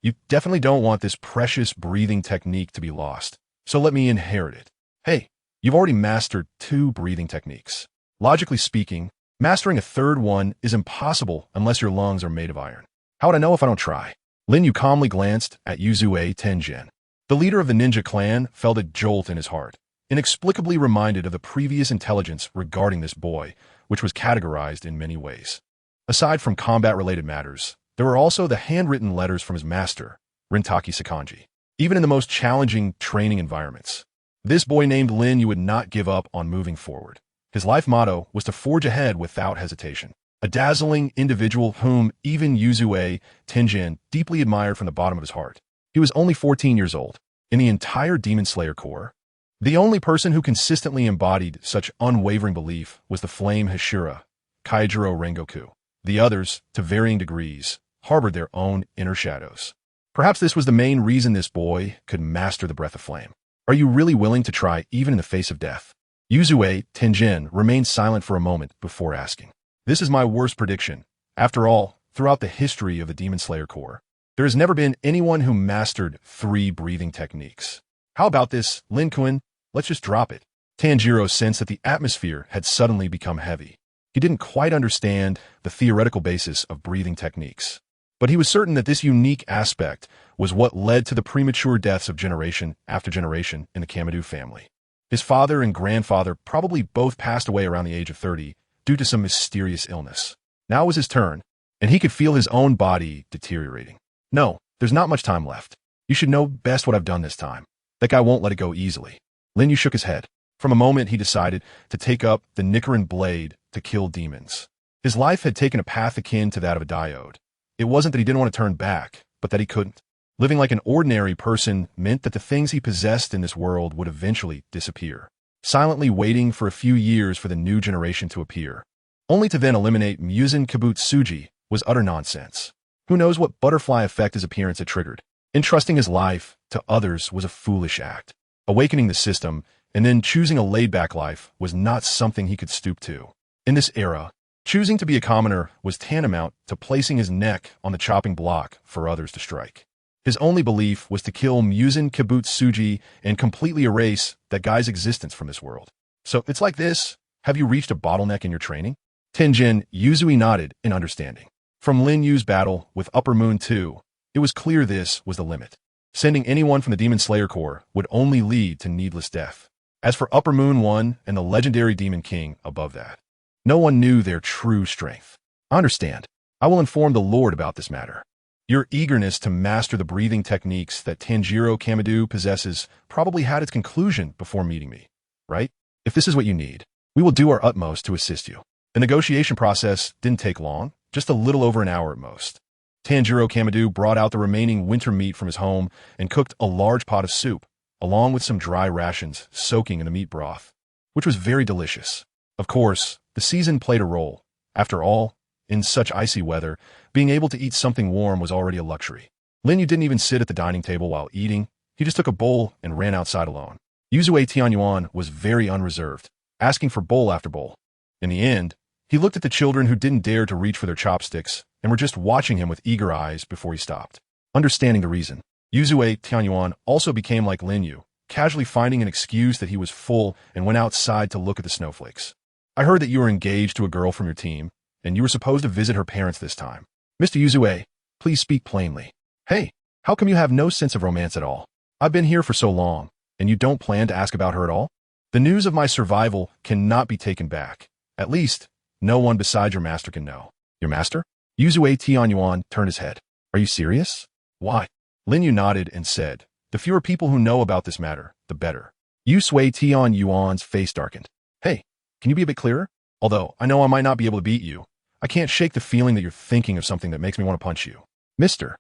You definitely don't want this precious breathing technique to be lost, so let me inherit it. Hey, You've already mastered 2 breathing techniques. Logically speaking, mastering a third one is impossible unless your lungs are made of iron. How would I know if I don't try? Lin Yu calmly glanced at Yuzue Tenjin. The leader of the ninja clan felt a jolt in his heart, inexplicably reminded of the previous intelligence regarding this boy, which was categorized in many ways. Aside from combat-related matters, there were also the handwritten letters from his master, Rintaki Sakanji. Even in the most challenging training environments, this boy named Lin Yu would not give up on moving forward. His life motto was to forge ahead without hesitation. A dazzling individual whom even Yuzue Tenjin deeply admired from the bottom of his heart. He was only 14 years old. In the entire Demon Slayer Corps, the only person who consistently embodied such unwavering belief was the flame Hashira, Kaijiro Rengoku. The others, to varying degrees, harbored their own inner shadows. Perhaps this was the main reason this boy could master the breath of flame. Are you really willing to try even in the face of death? Yuzue Tenjin remained silent for a moment before asking. This is my worst prediction. After all, throughout the history of the Demon Slayer Corps, there has never been anyone who mastered 3 breathing techniques. How about this, Lin-kun? Let's just drop it. Tanjiro sensed that the atmosphere had suddenly become heavy. He didn't quite understand the theoretical basis of breathing techniques, but he was certain that this unique aspect was what led to the premature deaths of generation after generation in the Kamadu family. His father and grandfather probably both passed away around the age of 30 due to some mysterious illness. Now was his turn, and he could feel his own body deteriorating. No, there's not much time left. You should know best what I've done this time. That guy won't let it go easily. Lin Yu shook his head. From a moment, he decided to take up the Nichirin Blade to kill demons. His life had taken a path akin to that of a diode. It wasn't that he didn't want to turn back, but that he couldn't. Living like an ordinary person meant that the things he possessed in this world would eventually disappear, silently waiting for a few years for the new generation to appear, only to then eliminate Muzan-Kibutsuji was utter nonsense. Who knows what butterfly effect his appearance had triggered? Entrusting his life to others was a foolish act. Awakening the system and then choosing a laid-back life was not something he could stoop to. In this era, choosing to be a commoner was tantamount to placing his neck on the chopping block for others to strike. His only belief was to kill Muzan-Kibutsuji and completely erase that guy's existence from this world. So it's like this. Have you reached a bottleneck in your training? Tenjin Yuzui nodded in understanding. From Lin Yu's battle with Upper Moon 2, it was clear this was the limit. Sending anyone from the Demon Slayer Corps would only lead to needless death. As for Upper Moon 1 and the legendary Demon King above that, no one knew their true strength. I understand. I will inform the Lord about this matter. Your eagerness to master the breathing techniques that Tanjiro Kamadu possesses probably had its conclusion before meeting me, right? If this is what you need, we will do our utmost to assist you. The negotiation process didn't take long, just a little over an hour at most. Tanjiro Kamadu brought out the remaining winter meat from his home and cooked a large pot of soup, along with some dry rations soaking in the meat broth, which was very delicious. Of course, the season played a role. After all, in such icy weather, being able to eat something warm was already a luxury. Lin Yu didn't even sit at the dining table while eating. He just took a bowl and ran outside alone. Yuzue Tianyuan was very unreserved, asking for bowl after bowl. In the end, he looked at the children who didn't dare to reach for their chopsticks and were just watching him with eager eyes before he stopped. Understanding the reason, Yuzue Tianyuan also became like Lin Yu, casually finding an excuse that he was full and went outside to look at the snowflakes. I heard that you were engaged to a girl from your team, and you were supposed to visit her parents this time. Mr. Yuzue, please speak plainly. Hey, how come you have no sense of romance at all? I've been here for so long, and you don't plan to ask about her at all? The news of my survival cannot be taken back. At least, no one besides your master can know. Your master? Yuzue Tianyuan turned his head. Are you serious? Why? Lin Yu nodded and said, the fewer people who know about this matter, the better. Yuzue Tianyuan's face darkened. Hey, can you be a bit clearer? Although I know I might not be able to beat you, I can't shake the feeling that you're thinking of something that makes me want to punch you. Mr.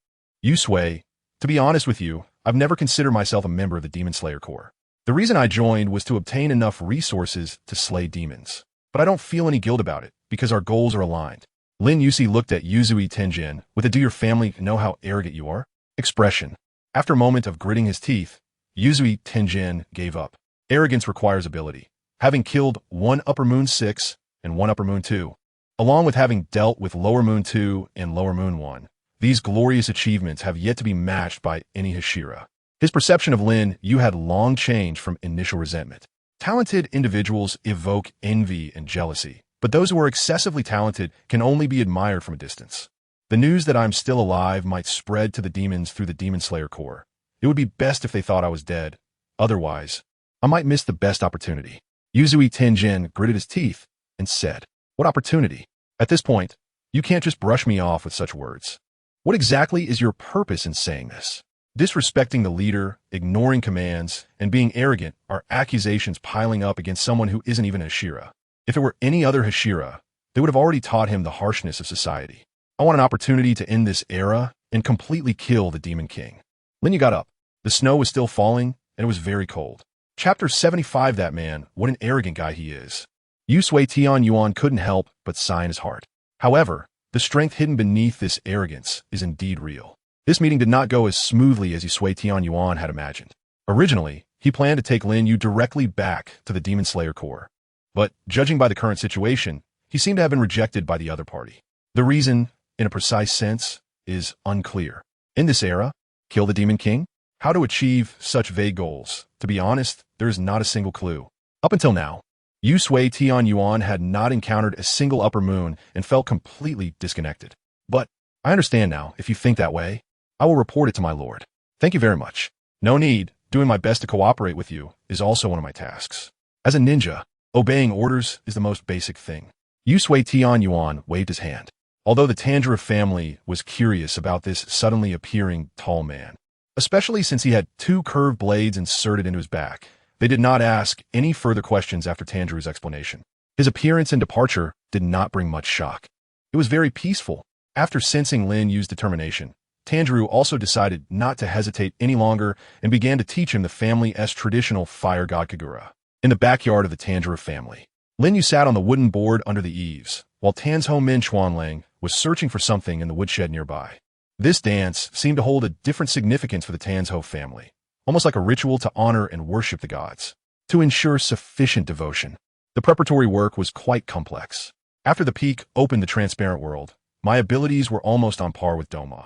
Yuzue, to be honest with you, I've never considered myself a member of the Demon Slayer Corps. The reason I joined was to obtain enough resources to slay demons. But I don't feel any guilt about it, because our goals are aligned. Lin Yusi looked at Yuzui Tenjin with a do your family know how arrogant you are? Expression. After a moment of gritting his teeth, Yuzui Tenjin gave up. Arrogance requires ability. Having killed one Upper Moon 6 and one Upper Moon 2, along with having dealt with Lower Moon 2 and Lower Moon 1, these glorious achievements have yet to be matched by any Hashira. His perception of Lin Yu had long changed from initial resentment Talented individuals evoke envy and jealousy, but those who are excessively talented can only be admired from a distance. The news that I'm still alive might spread to the demons through the Demon Slayer core. It would be best if they thought I was dead. Otherwise, I might miss the best opportunity. Yuzui Tenjin gritted his teeth and said, "What opportunity? At this point, you can't just brush me off with such words. What exactly is your purpose in saying this?" Disrespecting the leader, ignoring commands, and being arrogant are accusations piling up against someone who isn't even a Hashira. If it were any other Hashira, they would have already taught him the harshness of society. I want an opportunity to end this era and completely kill the Demon King. Lin Yu got up. The snow was still falling, and it was very cold. Chapter 75. That man, what an arrogant guy he is. Yusui Tianyuan couldn't help but sigh in his heart. However, the strength hidden beneath this arrogance is indeed real. This meeting did not go as smoothly as Yusui Tianyuan had imagined. Originally, he planned to take Lin Yu directly back to the Demon Slayer core. But, judging by the current situation, he seemed to have been rejected by the other party. The reason, in a precise sense, is unclear. In this era, kill the Demon King? How to achieve such vague goals? To be honest, there is not a single clue. Up until now, Yusui Tianyuan had not encountered a single upper moon and felt completely disconnected. But, I understand now, if you think that way. I will report it to my lord. Thank you very much. No need, doing my best to cooperate with you is also one of my tasks. As a ninja, obeying orders is the most basic thing. Yusui Tianyuan waved his hand. Although the Tanjiro family was curious about this suddenly appearing tall man, especially since he had 2 curved blades inserted into his back, they did not ask any further questions after Tanjiro's explanation. His appearance and departure did not bring much shock. It was very peaceful. After sensing Lin Yu's determination, Tanjiro also decided not to hesitate any longer and began to teach him the family's traditional fire god Kagura. In the backyard of the Tanjiro family, Lin Yu sat on the wooden board under the eaves, while Tanzho Min Chuanlang was searching for something in the woodshed nearby. This dance seemed to hold a different significance for the Tanzho family, almost like a ritual to honor and worship the gods. To ensure sufficient devotion, the preparatory work was quite complex. After the peak opened the transparent world, my abilities were almost on par with Doma.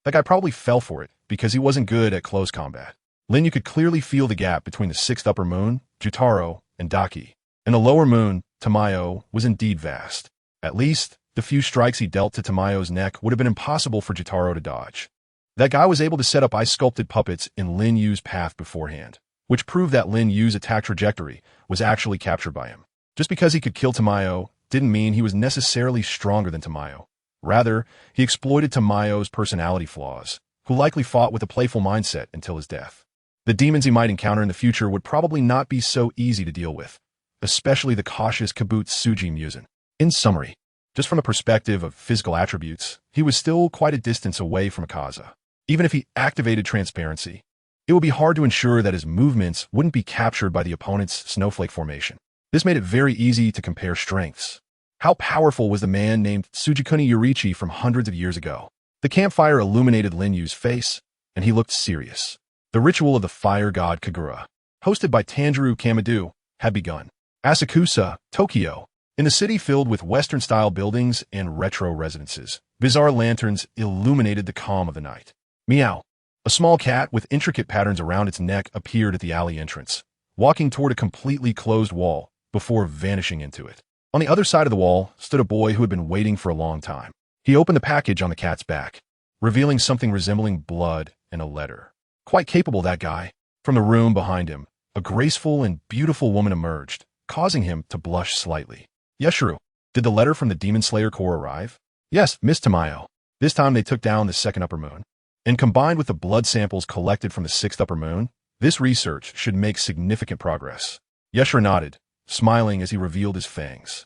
That guy probably fell for it because he wasn't good at close combat. Lin Yu could clearly feel the gap between the 6th upper moon, Jutaro, and Daki. And the lower moon, Tamayo, was indeed vast. At least, the few strikes he dealt to Tamayo's neck would have been impossible for Jutaro to dodge. That guy was able to set up ice-sculpted puppets in Lin Yu's path beforehand, which proved that Lin Yu's attack trajectory was actually captured by him. Just because he could kill Tamayo didn't mean he was necessarily stronger than Tamayo. Rather, he exploited Tamayo's personality flaws, who likely fought with a playful mindset until his death. The demons he might encounter in the future would probably not be so easy to deal with, especially the cautious Kibutsuji Musen. In summary, just from the perspective of physical attributes, he was still quite a distance away from Akaza. Even if he activated transparency, it would be hard to ensure that his movements wouldn't be captured by the opponent's snowflake formation. This made it very easy to compare strengths. How powerful was the man named Tsujikuni Yorichi from hundreds of years ago? The campfire illuminated Lin Yu's face, and he looked serious. The ritual of the fire god Kagura, hosted by Tanjiro Kamado, had begun. Asakusa, Tokyo. In the city filled with Western-style buildings and retro residences, bizarre lanterns illuminated the calm of the night. Meow. A small cat with intricate patterns around its neck appeared at the alley entrance, walking toward a completely closed wall before vanishing into it. On the other side of the wall stood a boy who had been waiting for a long time. He opened the package on the cat's back, revealing something resembling blood and a letter. Quite capable, that guy. From the room behind him, a graceful and beautiful woman emerged, causing him to blush slightly. Yeshuru, did the letter from the Demon Slayer Corps arrive? Yes, Miss Tamayo. This time they took down the 2nd upper moon. And combined with the blood samples collected from the 6th upper moon, this research should make significant progress. Yeshuru nodded, smiling as he revealed his fangs.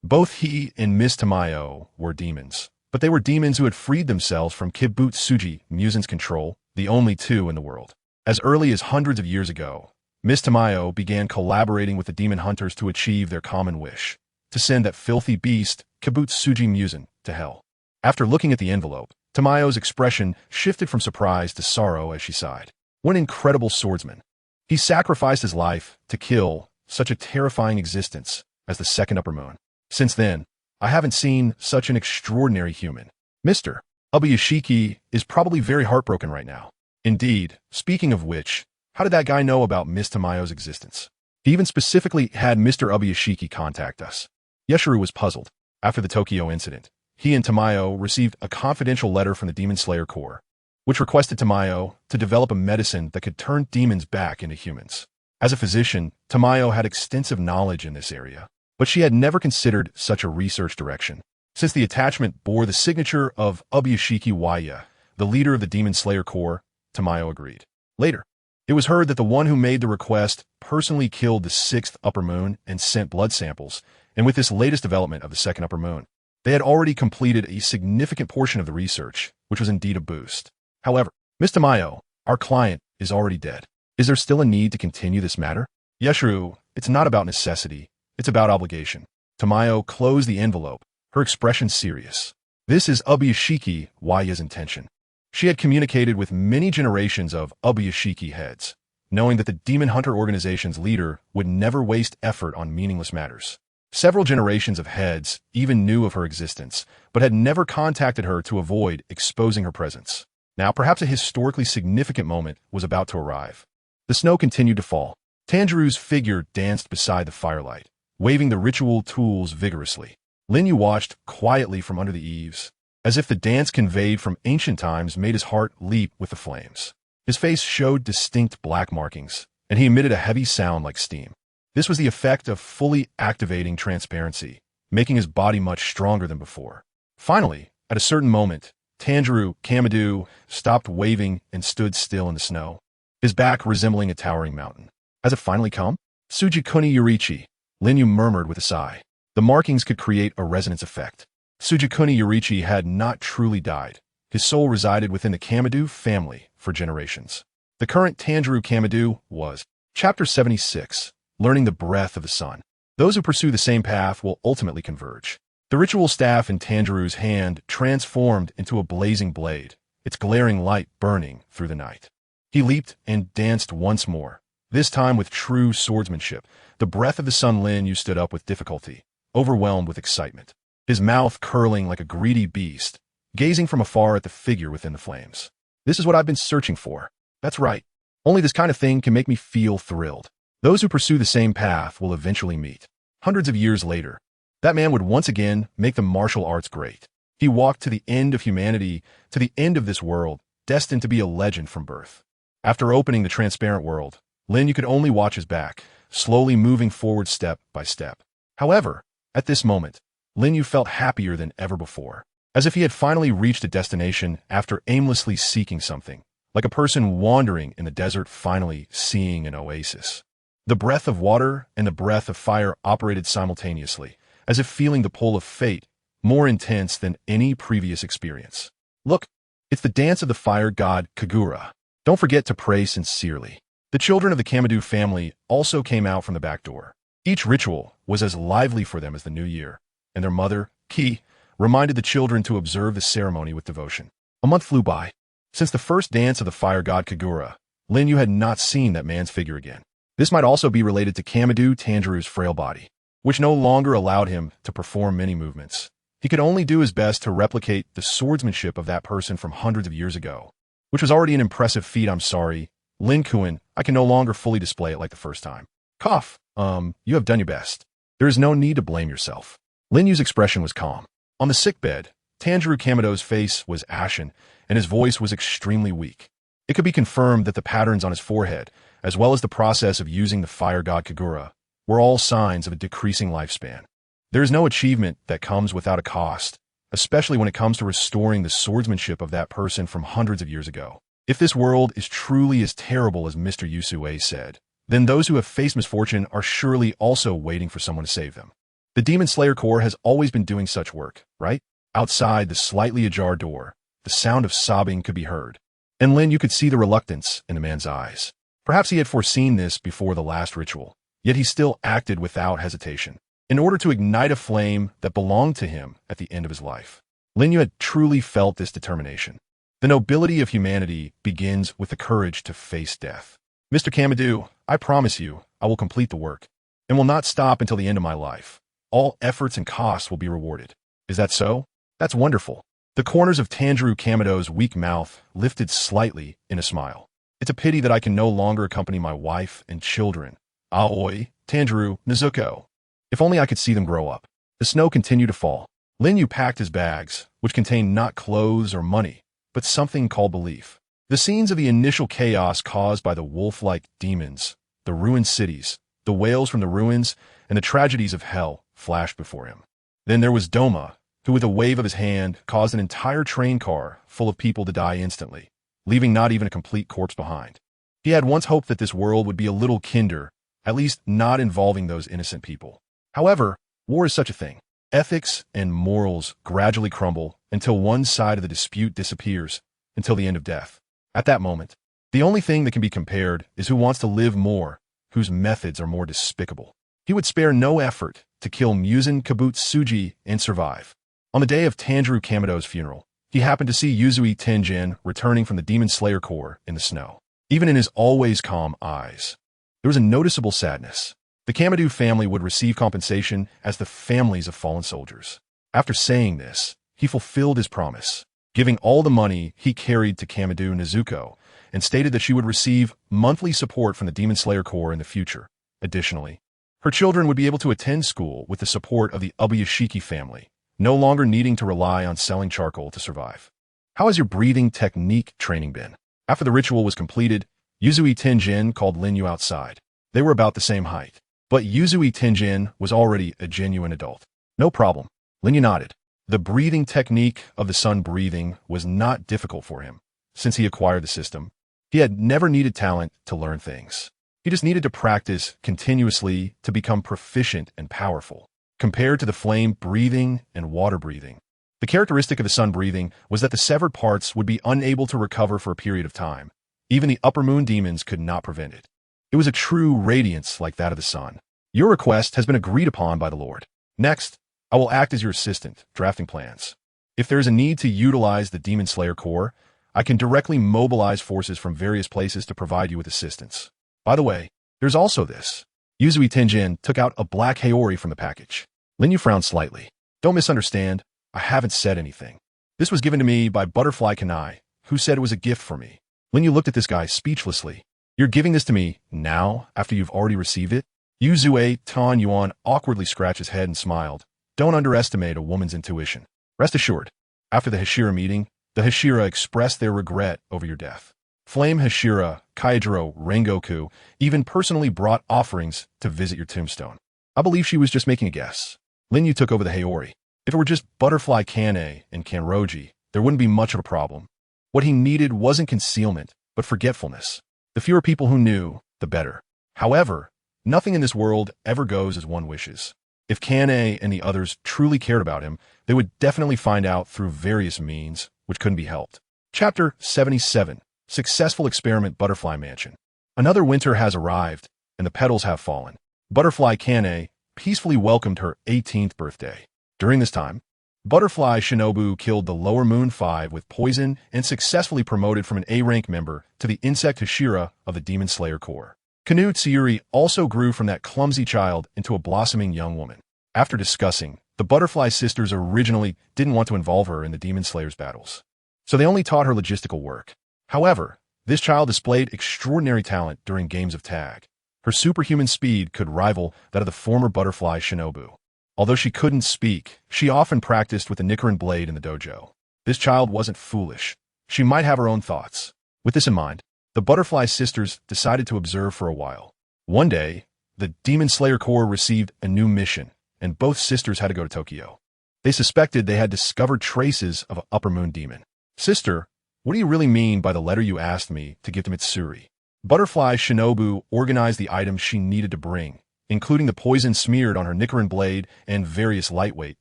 Both he and Miss Tamayo were demons, but they were demons who had freed themselves from Kibutsuji Musen's control, the only 2 in the world. As early as hundreds of years ago, Miss Tamayo began collaborating with the demon hunters to achieve their common wish, to send that filthy beast, Kibutsuji Musen, to hell. After looking at the envelope, Tamayo's expression shifted from surprise to sorrow as she sighed. What an incredible swordsman. He sacrificed his life to kill such a terrifying existence as the 2nd upper moon. Since then, I haven't seen such an extraordinary human. Mr. Ubuyashiki is probably very heartbroken right now. Indeed, speaking of which, how did that guy know about Miss Tamayo's existence? He even specifically had Mr. Ubuyashiki contact us. Yeshuru was puzzled. After the Tokyo incident, he and Tamayo received a confidential letter from the Demon Slayer Corps, which requested Tamayo to develop a medicine that could turn demons back into humans. As a physician, Tamayo had extensive knowledge in this area, but she had never considered such a research direction. Since the attachment bore the signature of Ubuyashiki Waya, the leader of the Demon Slayer Corps, Tamayo agreed. Later, it was heard that the one who made the request personally killed the 6th upper moon and sent blood samples, and with this latest development of the 2nd upper moon, they had already completed a significant portion of the research, which was indeed a boost. However, Ms. Tamayo, our client, is already dead. Is there still a need to continue this matter? Yeshuru, it's not about necessity, it's about obligation. Tamayo closed the envelope, her expression serious. This is Ubuyashiki Waya's intention. She had communicated with many generations of Ubuyashiki heads, knowing that the Demon Hunter organization's leader would never waste effort on meaningless matters. Several generations of heads even knew of her existence, but had never contacted her to avoid exposing her presence. Now, perhaps a historically significant moment was about to arrive. The snow continued to fall. Tanjiro's figure danced beside the firelight, waving the ritual tools vigorously. Lin Yu watched quietly from under the eaves, as if the dance conveyed from ancient times made his heart leap with the flames. His face showed distinct black markings, and he emitted a heavy sound like steam. This was the effect of fully activating transparency, making his body much stronger than before. Finally, at a certain moment, Tanjiro Kamadu stopped waving and stood still in the snow, his back resembling a towering mountain. Has it finally come? Sujikuni Yurichi, Lin Yu murmured with a sigh. The markings could create a resonance effect. Sujikuni Yurichi had not truly died. His soul resided within the Kamadu family for generations. The current Tanjiro Kamadu was Chapter 76, Learning the Breath of the Sun. Those who pursue the same path will ultimately converge. The ritual staff in Tanjiro's hand transformed into a blazing blade, its glaring light burning through the night. He leaped and danced once more, this time with true swordsmanship. The breath of the sun. Lin Yu stood up with difficulty, overwhelmed with excitement, his mouth curling like a greedy beast, gazing from afar at the figure within the flames. This is what I've been searching for. That's right. Only this kind of thing can make me feel thrilled. Those who pursue the same path will eventually meet. Hundreds of years later, that man would once again make the martial arts great. He walked to the end of humanity, to the end of this world, destined to be a legend from birth. After opening the transparent world, Lin Yu could only watch his back, slowly moving forward step by step. However, at this moment, Lin Yu felt happier than ever before, as if he had finally reached a destination after aimlessly seeking something, like a person wandering in the desert finally seeing an oasis. The breath of water and the breath of fire operated simultaneously, as if feeling the pull of fate, more intense than any previous experience. Look, it's the dance of the fire god Kagura. Don't forget to pray sincerely. The children of the Kamadu family also came out from the back door. Each ritual was as lively for them as the new year, and their mother, Ki, reminded the children to observe the ceremony with devotion. A month flew by. Since the first dance of the fire god Kagura, Lin Yu had not seen that man's figure again. This might also be related to Kamadu Tanjiro's frail body, which no longer allowed him to perform many movements. He could only do his best to replicate the swordsmanship of that person from hundreds of years ago, which was already an impressive feat. I'm sorry, Lin Kuan, I can no longer fully display it like the first time. Cough. You have done your best. There is no need to blame yourself. Lin Yu's expression was calm. On the sickbed, Tanjiro Kamado's face was ashen, and his voice was extremely weak. It could be confirmed that the patterns on his forehead, as well as the process of using the fire god Kagura, were all signs of a decreasing lifespan. There is no achievement that comes without a cost, especially when it comes to restoring the swordsmanship of that person from hundreds of years ago. If this world is truly as terrible as Mr. Yusue said, then those who have faced misfortune are surely also waiting for someone to save them. The Demon Slayer Corps has always been doing such work, right? Outside the slightly ajar door, the sound of sobbing could be heard, and Lin Yu could see the reluctance in the man's eyes. Perhaps he had foreseen this before the last ritual, yet he still acted without hesitation, in order to ignite a flame that belonged to him at the end of his life. Lin Yu had truly felt this determination. The nobility of humanity begins with the courage to face death. Mr. Kamadu, I promise you, I will complete the work, and will not stop until the end of my life. All efforts and costs will be rewarded. Is that so? That's wonderful. The corners of Tanjiro Kamado's weak mouth lifted slightly in a smile. It's a pity that I can no longer accompany my wife and children, Aoi, Tanjiro, Nezuko. If only I could see them grow up. The snow continued to fall. Lin Yu packed his bags, which contained not clothes or money, but something called belief. The scenes of the initial chaos caused by the wolf-like demons, the ruined cities, the wails from the ruins, and the tragedies of hell flashed before him. Then there was Doma, who with a wave of his hand caused an entire train car full of people to die instantly, leaving not even a complete corpse behind. He had once hoped that this world would be a little kinder, at least not involving those innocent people. However, war is such a thing. Ethics and morals gradually crumble until one side of the dispute disappears, until the end of death. At that moment, the only thing that can be compared is who wants to live more, whose methods are more despicable. He would spare no effort to kill Muzan Kabutsuji and survive. On the day of Tanjiro Kamido's funeral, he happened to see Yuzui Tenjin returning from the Demon Slayer Corps in the snow. Even in his always calm eyes, there was a noticeable sadness. The Kamido family would receive compensation as the families of fallen soldiers. After saying this, he fulfilled his promise, giving all the money he carried to Kamido Nezuko, and stated that she would receive monthly support from the Demon Slayer Corps in the future. Additionally, her children would be able to attend school with the support of the Ubuyashiki family, no longer needing to rely on selling charcoal to survive. How has your breathing technique training been? After the ritual was completed, Yuzui Tenjin called Lin Yu outside. They were about the same height, but Yuzui Tenjin was already a genuine adult. No problem. Lin Yu nodded. The breathing technique of the sun breathing was not difficult for him. Since he acquired the system, he had never needed talent to learn things. He just needed to practice continuously to become proficient and powerful. Compared to the flame breathing and water breathing, the characteristic of the sun breathing was that the severed parts would be unable to recover for a period of time. Even the upper moon demons could not prevent it. It was a true radiance like that of the sun. Your request has been agreed upon by the Lord. Next, I will act as your assistant, drafting plans. If there is a need to utilize the Demon Slayer Corps, I can directly mobilize forces from various places to provide you with assistance. By the way, there's also this. Yuzui Tenjin took out a black Haori from the package. Lin Yu frowned slightly. Don't misunderstand, I haven't said anything. This was given to me by Butterfly Kanai, who said it was a gift for me. Lin Yu looked at this guy speechlessly. You're giving this to me now, after you've already received it? Yuzue Tan Yuan awkwardly scratched his head and smiled. Don't underestimate a woman's intuition. Rest assured, after the Hashira meeting, the Hashira expressed their regret over your death. Flame Hashira, Kaijiro, Rengoku even personally brought offerings to visit your tombstone. I believe she was just making a guess. Lin Yu took over the Haori. If it were just Butterfly Kane and Kanroji, there wouldn't be much of a problem. What he needed wasn't concealment, but forgetfulness. The fewer people who knew, the better. However, nothing in this world ever goes as one wishes. If Kane and the others truly cared about him, they would definitely find out through various means, which couldn't be helped. Chapter 77. Successful Experiment Butterfly Mansion. Another winter has arrived, and the petals have fallen. Butterfly Kane peacefully welcomed her 18th birthday. During this time, Butterfly Shinobu killed the Lower Moon 5 with poison and successfully promoted from an A-rank member to the Insect Hashira of the Demon Slayer Corps. Kanu Tsuyuri also grew from that clumsy child into a blossoming young woman. After discussing, the Butterfly sisters originally didn't want to involve her in the Demon Slayer's battles, so they only taught her logistical work. However, this child displayed extraordinary talent during games of tag. Her superhuman speed could rival that of the former Butterfly Shinobu. Although she couldn't speak, she often practiced with the Nichirin Blade in the dojo. This child wasn't foolish. She might have her own thoughts. With this in mind, the Butterfly sisters decided to observe for a while. One day, the Demon Slayer Corps received a new mission, and both sisters had to go to Tokyo. They suspected they had discovered traces of an upper moon demon. Sister, what do you really mean by the letter you asked me to give to Mitsuri? Butterfly Shinobu organized the items she needed to bring, including the poison smeared on her Nichirin Blade and various lightweight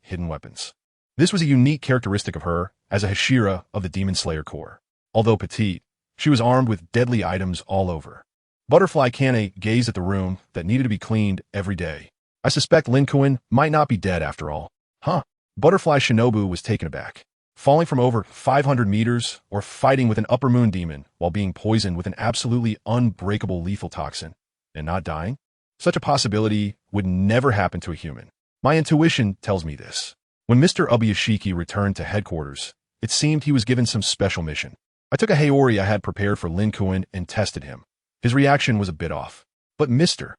hidden weapons. This was a unique characteristic of her as a Hashira of the Demon Slayer Corps. Although petite, she was armed with deadly items all over. Butterfly Kane gazed at the room that needed to be cleaned every day. I suspect Lin Kuin might not be dead after all. Huh? Butterfly Shinobu was taken aback. Falling from over 500 meters or fighting with an upper moon demon while being poisoned with an absolutely unbreakable lethal toxin and not dying? Such a possibility would never happen to a human. My intuition tells me this. When Mr. Ubuyashiki returned to headquarters, it seemed he was given some special mission. I took a Haori I had prepared for Lin Kuin and tested him. His reaction was a bit off. But Mr.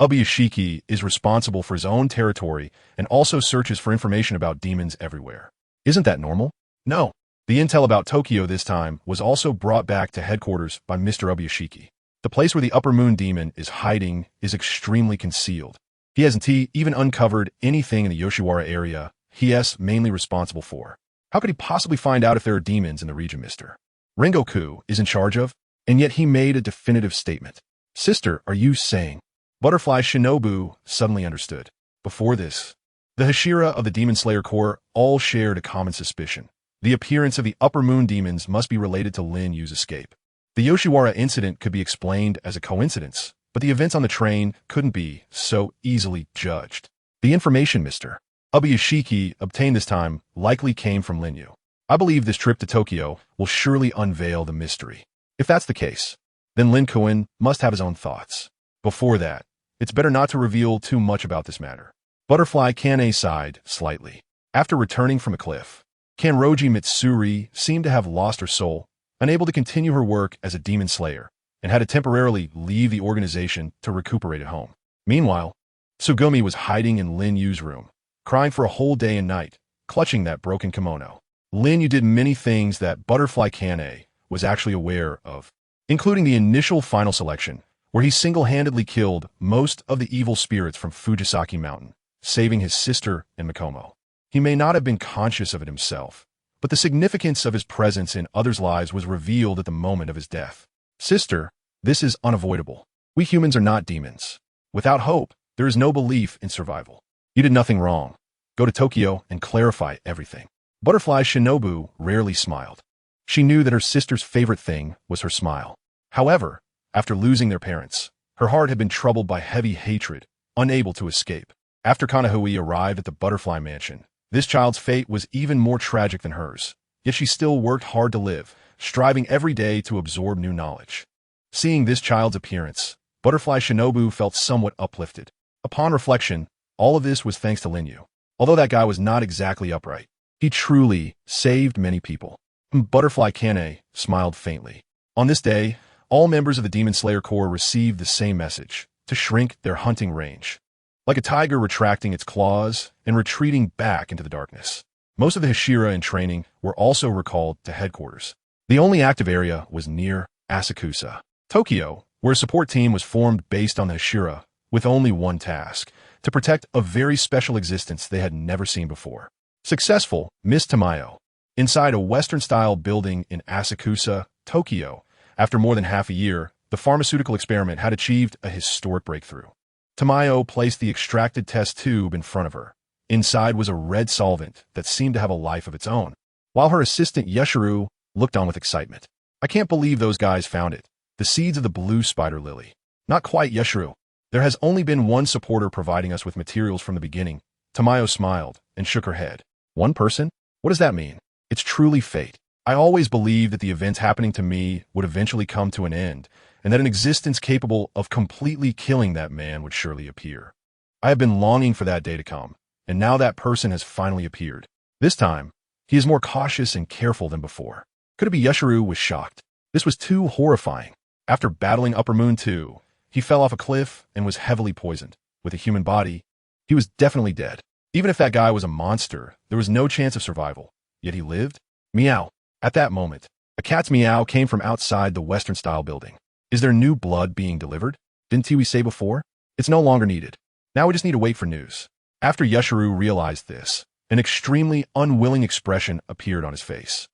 Ubuyashiki is responsible for his own territory and also searches for information about demons everywhere. Isn't that normal? No. The intel about Tokyo this time was also brought back to headquarters by Mr. Ubuyashiki. The place where the Upper Moon Demon is hiding is extremely concealed. He hasn't even uncovered anything in the Yoshiwara area he's mainly responsible for. How could he possibly find out if there are demons in the region Mr. Rengoku is in charge of? And yet he made a definitive statement. Sister, are you saying? Butterfly Shinobu suddenly understood. Before this, the Hashira of the Demon Slayer Corps all shared a common suspicion. The appearance of the Upper Moon Demons must be related to Lin Yu's escape. The Yoshiwara incident could be explained as a coincidence, but the events on the train couldn't be so easily judged. The information Mr. Ubuyashiki obtained this time likely came from Lin Yu. I believe this trip to Tokyo will surely unveil the mystery. If that's the case, then Lin Kuan must have his own thoughts. Before that, it's better not to reveal too much about this matter. Butterfly Kane sighed slightly. After returning from a cliff, Kanroji Mitsuri seemed to have lost her soul, unable to continue her work as a demon slayer, and had to temporarily leave the organization to recuperate at home. Meanwhile, Tsugumi was hiding in Lin Yu's room, crying for a whole day and night, clutching that broken kimono. Lin Yu did many things that Butterfly Kane was actually aware of, including the initial final selection, where he single-handedly killed most of the evil spirits from Fujisaki Mountain, saving his sister and Mikomo. He may not have been conscious of it himself, but the significance of his presence in others' lives was revealed at the moment of his death. Sister, this is unavoidable. We humans are not demons. Without hope, there is no belief in survival. You did nothing wrong. Go to Tokyo and clarify everything. Butterfly Shinobu rarely smiled. She knew that her sister's favorite thing was her smile. However, after losing their parents, her heart had been troubled by heavy hatred, unable to escape. After Kanahui arrived at the Butterfly Mansion, this child's fate was even more tragic than hers, yet she still worked hard to live, striving every day to absorb new knowledge. Seeing this child's appearance, Butterfly Shinobu felt somewhat uplifted. Upon reflection, all of this was thanks to Lin Yu. Although that guy was not exactly upright, he truly saved many people. Butterfly Kane smiled faintly. On this day, all members of the Demon Slayer Corps received the same message, to shrink their hunting range. Like a tiger retracting its claws and retreating back into the darkness. Most of the Hashira in training were also recalled to headquarters. The only active area was near Asakusa, Tokyo, where a support team was formed based on the Hashira, with only one task, to protect a very special existence they had never seen before. Successful, Miss Tamayo. Inside a Western-style building in Asakusa, Tokyo, after more than half a year, the pharmaceutical experiment had achieved a historic breakthrough. Tamayo placed the extracted test tube in front of her. Inside was a red solvent that seemed to have a life of its own, while her assistant Yeshuru looked on with excitement. I can't believe those guys found it. The seeds of the blue spider lily. Not quite, Yeshuru. There has only been one supporter providing us with materials from the beginning. Tamayo smiled and shook her head. One person? What does that mean? It's truly fate. I always believed that the events happening to me would eventually come to an end, and that an existence capable of completely killing that man would surely appear. I have been longing for that day to come, and now that person has finally appeared. This time, he is more cautious and careful than before. Could it be Yeshuru was shocked? This was too horrifying. After battling Upper Moon 2, he fell off a cliff and was heavily poisoned. With a human body, he was definitely dead. Even if that guy was a monster, there was no chance of survival. Yet he lived? Meow. At that moment, a cat's meow came from outside the Western-style building. Is there new blood being delivered? Didn't we say before? It's no longer needed. Now we just need to wait for news. After Yeshuru realized this, an extremely unwilling expression appeared on his face.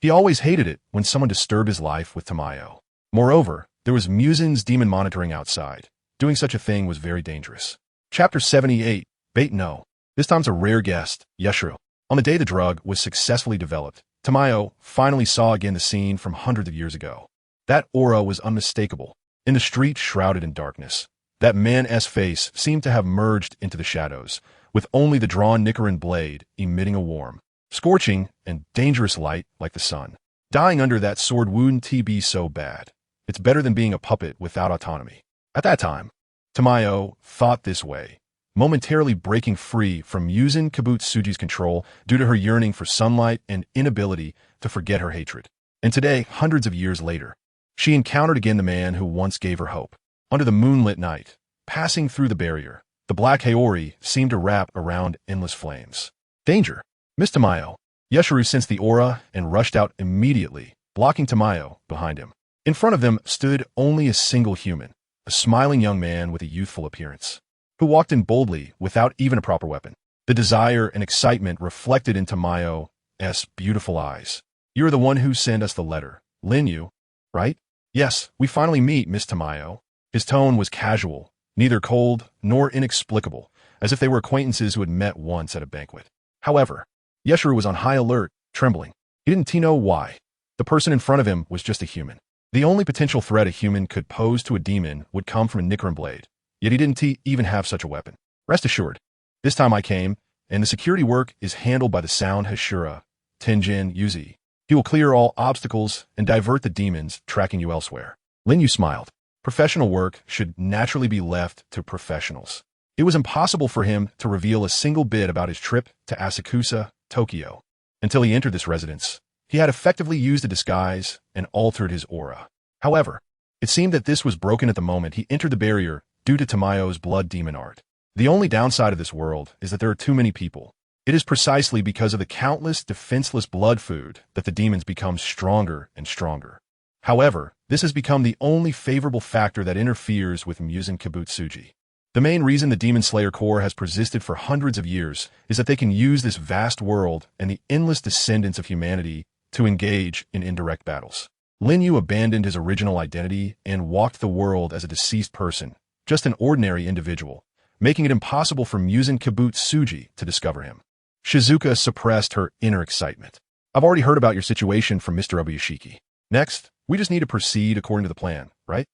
He always hated it when someone disturbed his life with Tamayo. Moreover, there was Muzin's demon monitoring outside. Doing such a thing was very dangerous. Chapter 78, Bait No. This time's a rare guest, Yeshuru. On the day the drug was successfully developed, Tamayo finally saw again the scene from hundreds of years ago. That aura was unmistakable. In the street shrouded in darkness, that man's face seemed to have merged into the shadows, with only the drawn Nichirin Blade emitting a warm, scorching, and dangerous light like the sun. Dying under that sword wouldn't be so bad. It's better than being a puppet without autonomy. At that time, Tamayo thought this way, momentarily breaking free from Yuzin Kabutsuji's control due to her yearning for sunlight and inability to forget her hatred. And today, hundreds of years later, she encountered again the man who once gave her hope. Under the moonlit night, passing through the barrier. The black haori seemed to wrap around endless flames. Danger! Miss Tamayo. Yeshuru sensed the aura and rushed out immediately, blocking Tamayo behind him. In front of them stood only a single human, a smiling young man with a youthful appearance, who walked in boldly without even a proper weapon. The desire and excitement reflected in Tamayo's beautiful eyes. "You're the one who sent us the letter, Lin Yu, right?" "Yes, we finally meet, Miss Tamayo." His tone was casual, neither cold nor inexplicable, as if they were acquaintances who had met once at a banquet. However, Yeshuru was on high alert, trembling. He didn't know why. The person in front of him was just a human. The only potential threat a human could pose to a demon would come from a Nichirin Blade, yet he didn't even have such a weapon. "Rest assured, this time I came, and the security work is handled by the Sound Hashira, Tenjin Yuzi. He will clear all obstacles and divert the demons tracking you elsewhere." Lin Yu smiled. Professional work should naturally be left to professionals. It was impossible for him to reveal a single bit about his trip to Asakusa, Tokyo. Until he entered this residence, he had effectively used a disguise and altered his aura. However, it seemed that this was broken at the moment he entered the barrier due to Tamayo's blood demon art. The only downside of this world is that there are too many people. It is precisely because of the countless defenseless blood food that the demons become stronger and stronger. However, this has become the only favorable factor that interferes with Musen Kibutsuji. The main reason the Demon Slayer Corps has persisted for hundreds of years is that they can use this vast world and the endless descendants of humanity to engage in indirect battles. Lin Yu abandoned his original identity and walked the world as a deceased person, just an ordinary individual, making it impossible for Musen Kibutsuji to discover him. Shizuka suppressed her inner excitement. "I've already heard about your situation from Mr. Obuyashiki. Next, we just need to proceed according to the plan, right?"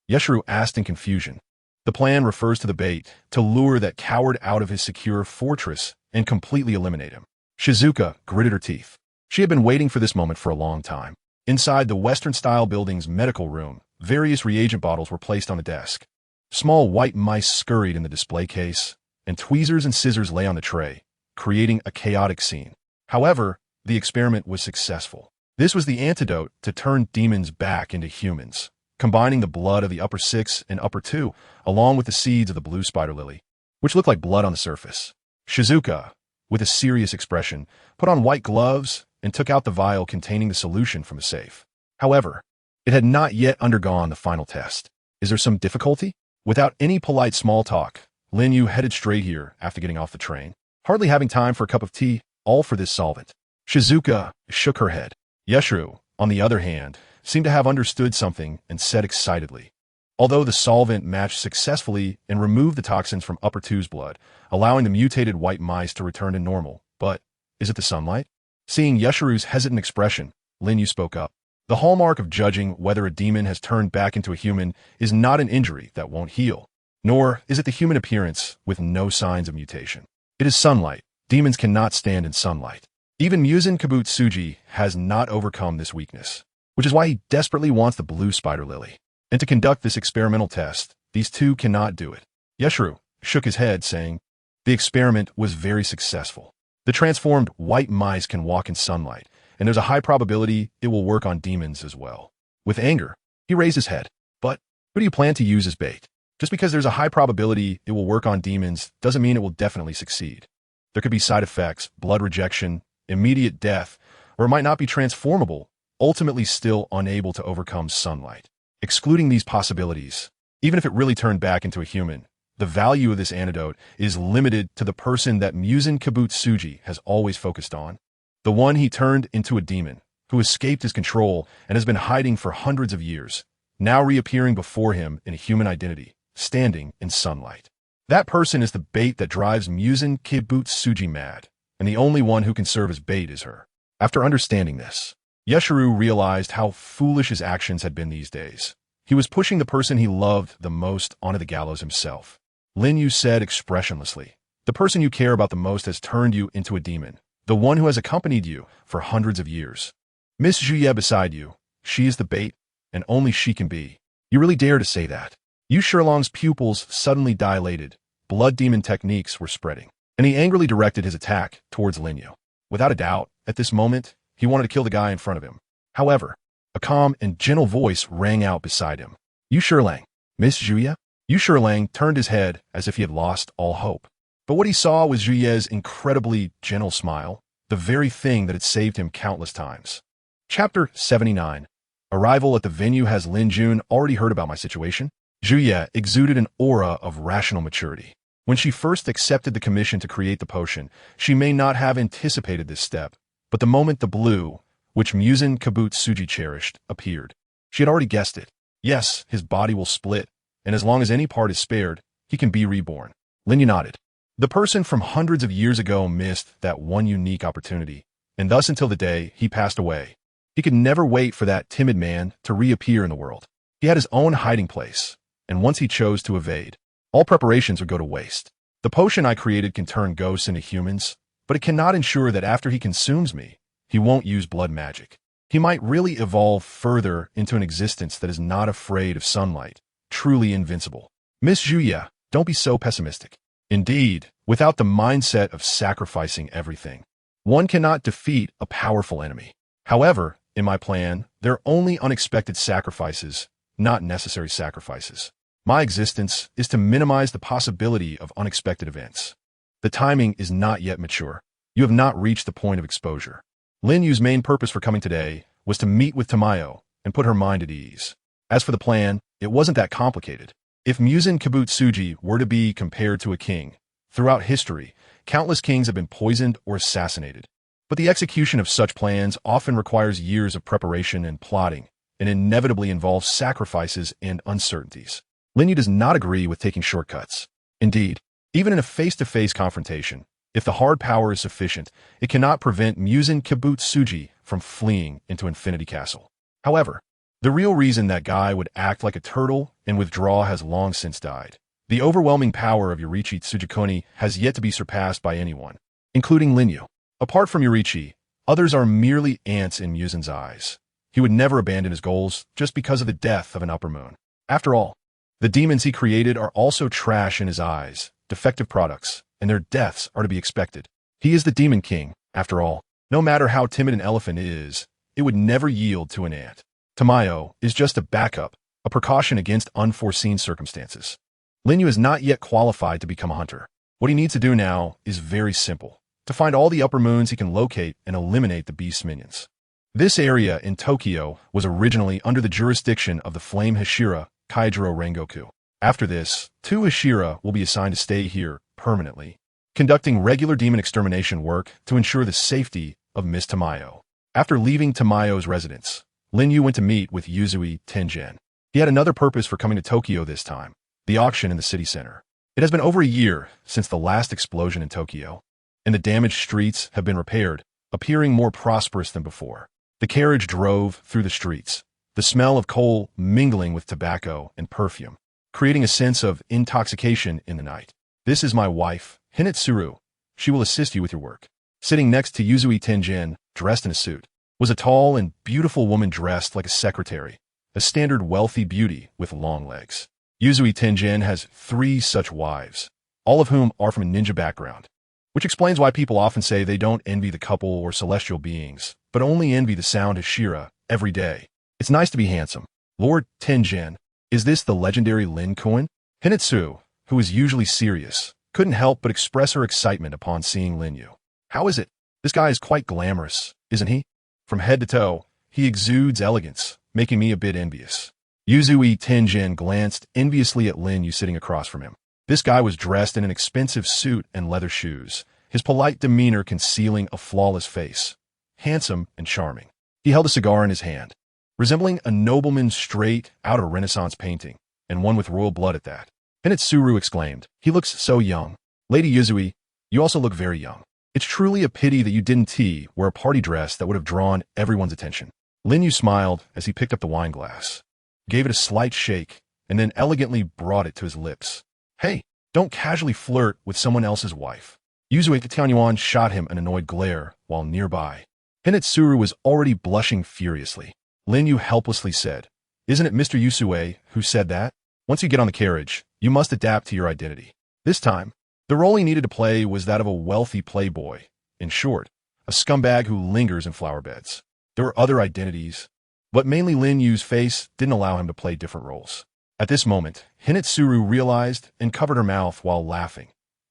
Yeshuru asked in confusion. The plan refers to the bait to lure that coward out of his secure fortress and completely eliminate him. Shizuka gritted her teeth. She had been waiting for this moment for a long time. Inside the Western-style building's medical room, various reagent bottles were placed on the desk. Small white mice scurried in the display case, and tweezers and scissors lay on the tray, creating a chaotic scene. However, the experiment was successful. This was the antidote to turn demons back into humans, combining the blood of the upper 6 and upper 2, along with the seeds of the blue spider lily, which looked like blood on the surface. Shizuka, with a serious expression, put on white gloves and took out the vial containing the solution from a safe. However, it had not yet undergone the final test. "Is there some difficulty?" Without any polite small talk, Lin Yu headed straight here after getting off the train, hardly having time for a cup of tea, all for this solvent. Shizuka shook her head. Yeshuru, on the other hand, seemed to have understood something and said excitedly, "Although the solvent matched successfully and removed the toxins from upper 2's blood, allowing the mutated white mice to return to normal, but is it the sunlight?" Seeing Yeshuru's hesitant expression, Lin Yu spoke up. "The hallmark of judging whether a demon has turned back into a human is not an injury that won't heal, nor is it the human appearance with no signs of mutation. It is sunlight. Demons cannot stand in sunlight. Even Musen Kibutsuji has not overcome this weakness, which is why he desperately wants the blue spider lily. And to conduct this experimental test, these two cannot do it." Yeshuru shook his head, saying, "The experiment was very successful. The transformed white mice can walk in sunlight, and there's a high probability it will work on demons as well." With anger, he raised his head. "But who do you plan to use as bait? Just because there's a high probability it will work on demons doesn't mean it will definitely succeed. There could be side effects, blood rejection, immediate death, or it might not be transformable, ultimately still unable to overcome sunlight. Excluding these possibilities, even if it really turned back into a human, the value of this antidote is limited to the person that Musen Kibutsuji has always focused on, the one he turned into a demon, who escaped his control and has been hiding for hundreds of years, now reappearing before him in a human identity, standing in sunlight. That person is the bait that drives Musen Kibutsuji mad, and the only one who can serve as bait is her." After understanding this, Yeshuru realized how foolish his actions had been these days. He was pushing the person he loved the most onto the gallows himself. Lin Yu said expressionlessly, "The person you care about the most has turned you into a demon, the one who has accompanied you for hundreds of years. Miss Juye beside you, she is the bait, and only she can be. You really dare to say that?" Yu Shilong's pupils suddenly dilated. Blood demon techniques were spreading, and he angrily directed his attack towards Lin Yu. Without a doubt, at this moment, he wanted to kill the guy in front of him. However, a calm and gentle voice rang out beside him. "Yu Shilang, Miss Juye?" Yu Shilang turned his head as if he had lost all hope. But what he saw was Zhu Ye's incredibly gentle smile, the very thing that had saved him countless times. Chapter 79. Arrival at the venue. Has Lin Jun already heard about my situation? Zhu Ye exuded an aura of rational maturity. When she first accepted the commission to create the potion, she may not have anticipated this step, but the moment the blue, which Muzin Kabut Suji cherished, appeared, she had already guessed it. Yes, his body will split, and as long as any part is spared, he can be reborn. Lin Yu nodded. The person from hundreds of years ago missed that one unique opportunity, and thus until the day he passed away. He could never wait for that timid man to reappear in the world. He had his own hiding place, and once he chose to evade, all preparations would go to waste. The potion I created can turn ghosts into humans, but it cannot ensure that after he consumes me, he won't use blood magic. He might really evolve further into an existence that is not afraid of sunlight, truly invincible. Miss Zhu Ye, don't be so pessimistic. Indeed, without the mindset of sacrificing everything, one cannot defeat a powerful enemy. However, in my plan, there are only unexpected sacrifices, not necessary sacrifices. My existence is to minimize the possibility of unexpected events. The timing is not yet mature. You have not reached the point of exposure. Lin Yu's main purpose for coming today was to meet with Tamayo and put her mind at ease. As for the plan, it wasn't that complicated. If Muzin Kabut Suji were to be compared to a king, throughout history, countless kings have been poisoned or assassinated. But the execution of such plans often requires years of preparation and plotting, and inevitably involves sacrifices and uncertainties. Lin Yu does not agree with taking shortcuts. Indeed, even in a face-to-face confrontation, if the hard power is sufficient, it cannot prevent Muzin Kabut Suji from fleeing into Infinity Castle. However, the real reason that guy would act like a turtle and withdraw has long since died. The overwhelming power of Yorichi Tsujikoni has yet to be surpassed by anyone, including Lin Yu. Apart from Yorichi, others are merely ants in Muzin's eyes. He would never abandon his goals just because of the death of an upper moon. After all, the demons he created are also trash in his eyes, defective products, and their deaths are to be expected. He is the demon king, after all. No matter how timid an elephant is, it would never yield to an ant. Tamayo is just a backup, a precaution against unforeseen circumstances. Lin Yu is not yet qualified to become a hunter. What he needs to do now is very simple: to find all the upper moons he can locate and eliminate the beast's minions. This area in Tokyo was originally under the jurisdiction of the Flame Hashira Kaijiro Rengoku. After this, 2 Hashira will be assigned to stay here permanently, conducting regular demon extermination work to ensure the safety of Miss Tamayo. After leaving Tamayo's residence, Lin Yu went to meet with Yuzui Tenjin. He had another purpose for coming to Tokyo this time: the auction in the city center. It has been over a year since the last explosion in Tokyo, and the damaged streets have been repaired, appearing more prosperous than before. The carriage drove through the streets, the smell of coal mingling with tobacco and perfume, creating a sense of intoxication in the night. This is my wife, Hinetsuru. She will assist you with your work. Sitting next to Yuzui Tenjin, dressed in a suit, was a tall and beautiful woman dressed like a secretary, a standard wealthy beauty with long legs. Yuzui Tenjin has 3 such wives, all of whom are from a ninja background, which explains why people often say they don't envy the couple or celestial beings, but only envy the sound Hashira every day. It's nice to be handsome. Lord Tenjin, is this the legendary Lin Kuan? Hinetsu, who is usually serious, couldn't help but express her excitement upon seeing Lin Yu. How is it? This guy is quite glamorous, isn't he? From head to toe, he exudes elegance, making me a bit envious. Yuzui Tenjin glanced enviously at Lin Yu sitting across from him. This guy was dressed in an expensive suit and leather shoes, his polite demeanor concealing a flawless face. Handsome and charming. He held a cigar in his hand, resembling a nobleman straight out of a Renaissance painting, and one with royal blood at that. Hinetsuru exclaimed, "He looks so young. Lady Yuzui, you also look very young. It's truly a pity that you didn't wear a party dress that would have drawn everyone's attention." Lin Yu smiled as he picked up the wine glass, gave it a slight shake, and then elegantly brought it to his lips. "Hey, don't casually flirt with someone else's wife." Yuzui Tianyuan shot him an annoyed glare while nearby. Hinetsuru was already blushing furiously. Lin Yu helplessly said, "Isn't it Mr. Yusue who said that? Once you get on the carriage, you must adapt to your identity." This time, the role he needed to play was that of a wealthy playboy. In short, a scumbag who lingers in flower beds. There were other identities, but mainly Lin Yu's face didn't allow him to play different roles. At this moment, Hinetsuru realized and covered her mouth while laughing.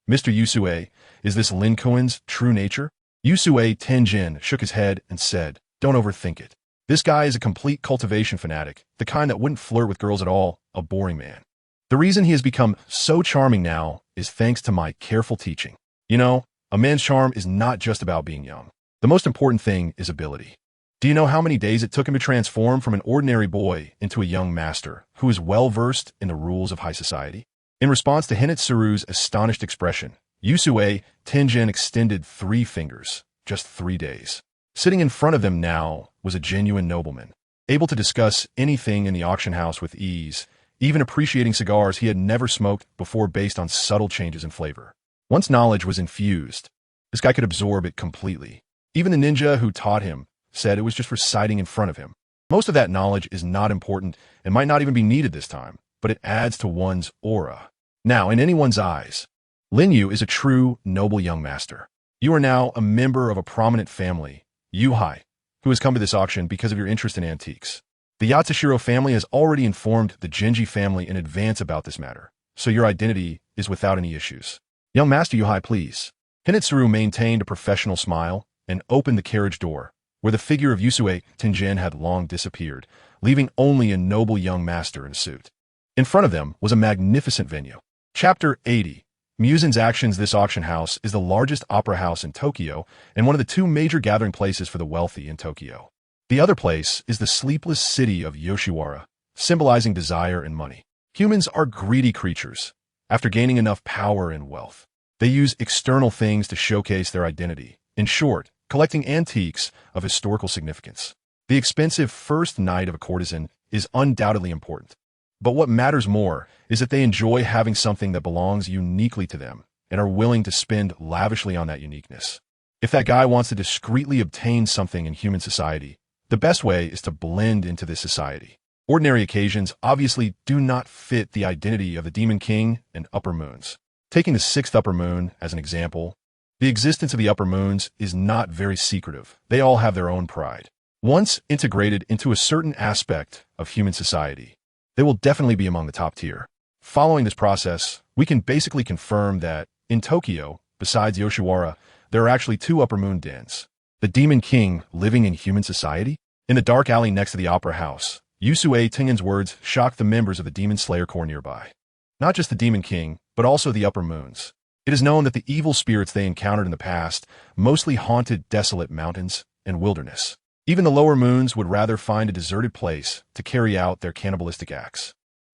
Mr. Yusue, is this Lin Kuen's true nature? Yusue Tenjin shook his head and said, don't overthink it. This guy is a complete cultivation fanatic, the kind that wouldn't flirt with girls at all, a boring man. The reason he has become so charming now is thanks to my careful teaching. You know, a man's charm is not just about being young. The most important thing is ability. Do you know how many days it took him to transform from an ordinary boy into a young master who is well-versed in the rules of high society? In response to Hinetsuru's astonished expression, Yusue Tenjin extended 3 fingers, just 3 days. Sitting in front of them now was a genuine nobleman, able to discuss anything in the auction house with ease, even appreciating cigars he had never smoked before based on subtle changes in flavor. Once knowledge was infused, this guy could absorb it completely. Even the ninja who taught him said it was just reciting in front of him. Most of that knowledge is not important and might not even be needed this time, but it adds to one's aura. Now, in anyone's eyes, Lin Yu is a true, noble young master. You are now a member of a prominent family, Yuhai, who has come to this auction because of your interest in antiques. The Yatsushiro family has already informed the Genji family in advance about this matter, so your identity is without any issues. Young Master Yuhai, please. Hinetsuru maintained a professional smile and opened the carriage door, where the figure of Yusue Tenjin had long disappeared, leaving only a noble young master in a suit. In front of them was a magnificent venue. Chapter 80. Musen's Actions. This auction house is the largest opera house in Tokyo and one of the 2 major gathering places for the wealthy in Tokyo. The other place is the sleepless city of Yoshiwara, symbolizing desire and money. Humans are greedy creatures. After gaining enough power and wealth, they use external things to showcase their identity. In short, collecting antiques of historical significance. The expensive first night of a courtesan is undoubtedly important. But what matters more is that they enjoy having something that belongs uniquely to them and are willing to spend lavishly on that uniqueness. If that guy wants to discreetly obtain something in human society, the best way is to blend into this society. Ordinary occasions obviously do not fit the identity of the Demon King and Upper Moons. Taking the 6th Upper Moon as an example, the existence of the Upper Moons is not very secretive. They all have their own pride. Once integrated into a certain aspect of human society, they will definitely be among the top tier. Following this process, we can basically confirm that, in Tokyo, besides Yoshiwara, there are actually 2 Upper Moon dens. The Demon King living in human society? In the dark alley next to the Opera House, Yusue Tengen's words shocked the members of the Demon Slayer Corps nearby. Not just the Demon King, but also the Upper Moons. It is known that the evil spirits they encountered in the past mostly haunted desolate mountains and wilderness. Even the lower moons would rather find a deserted place to carry out their cannibalistic acts.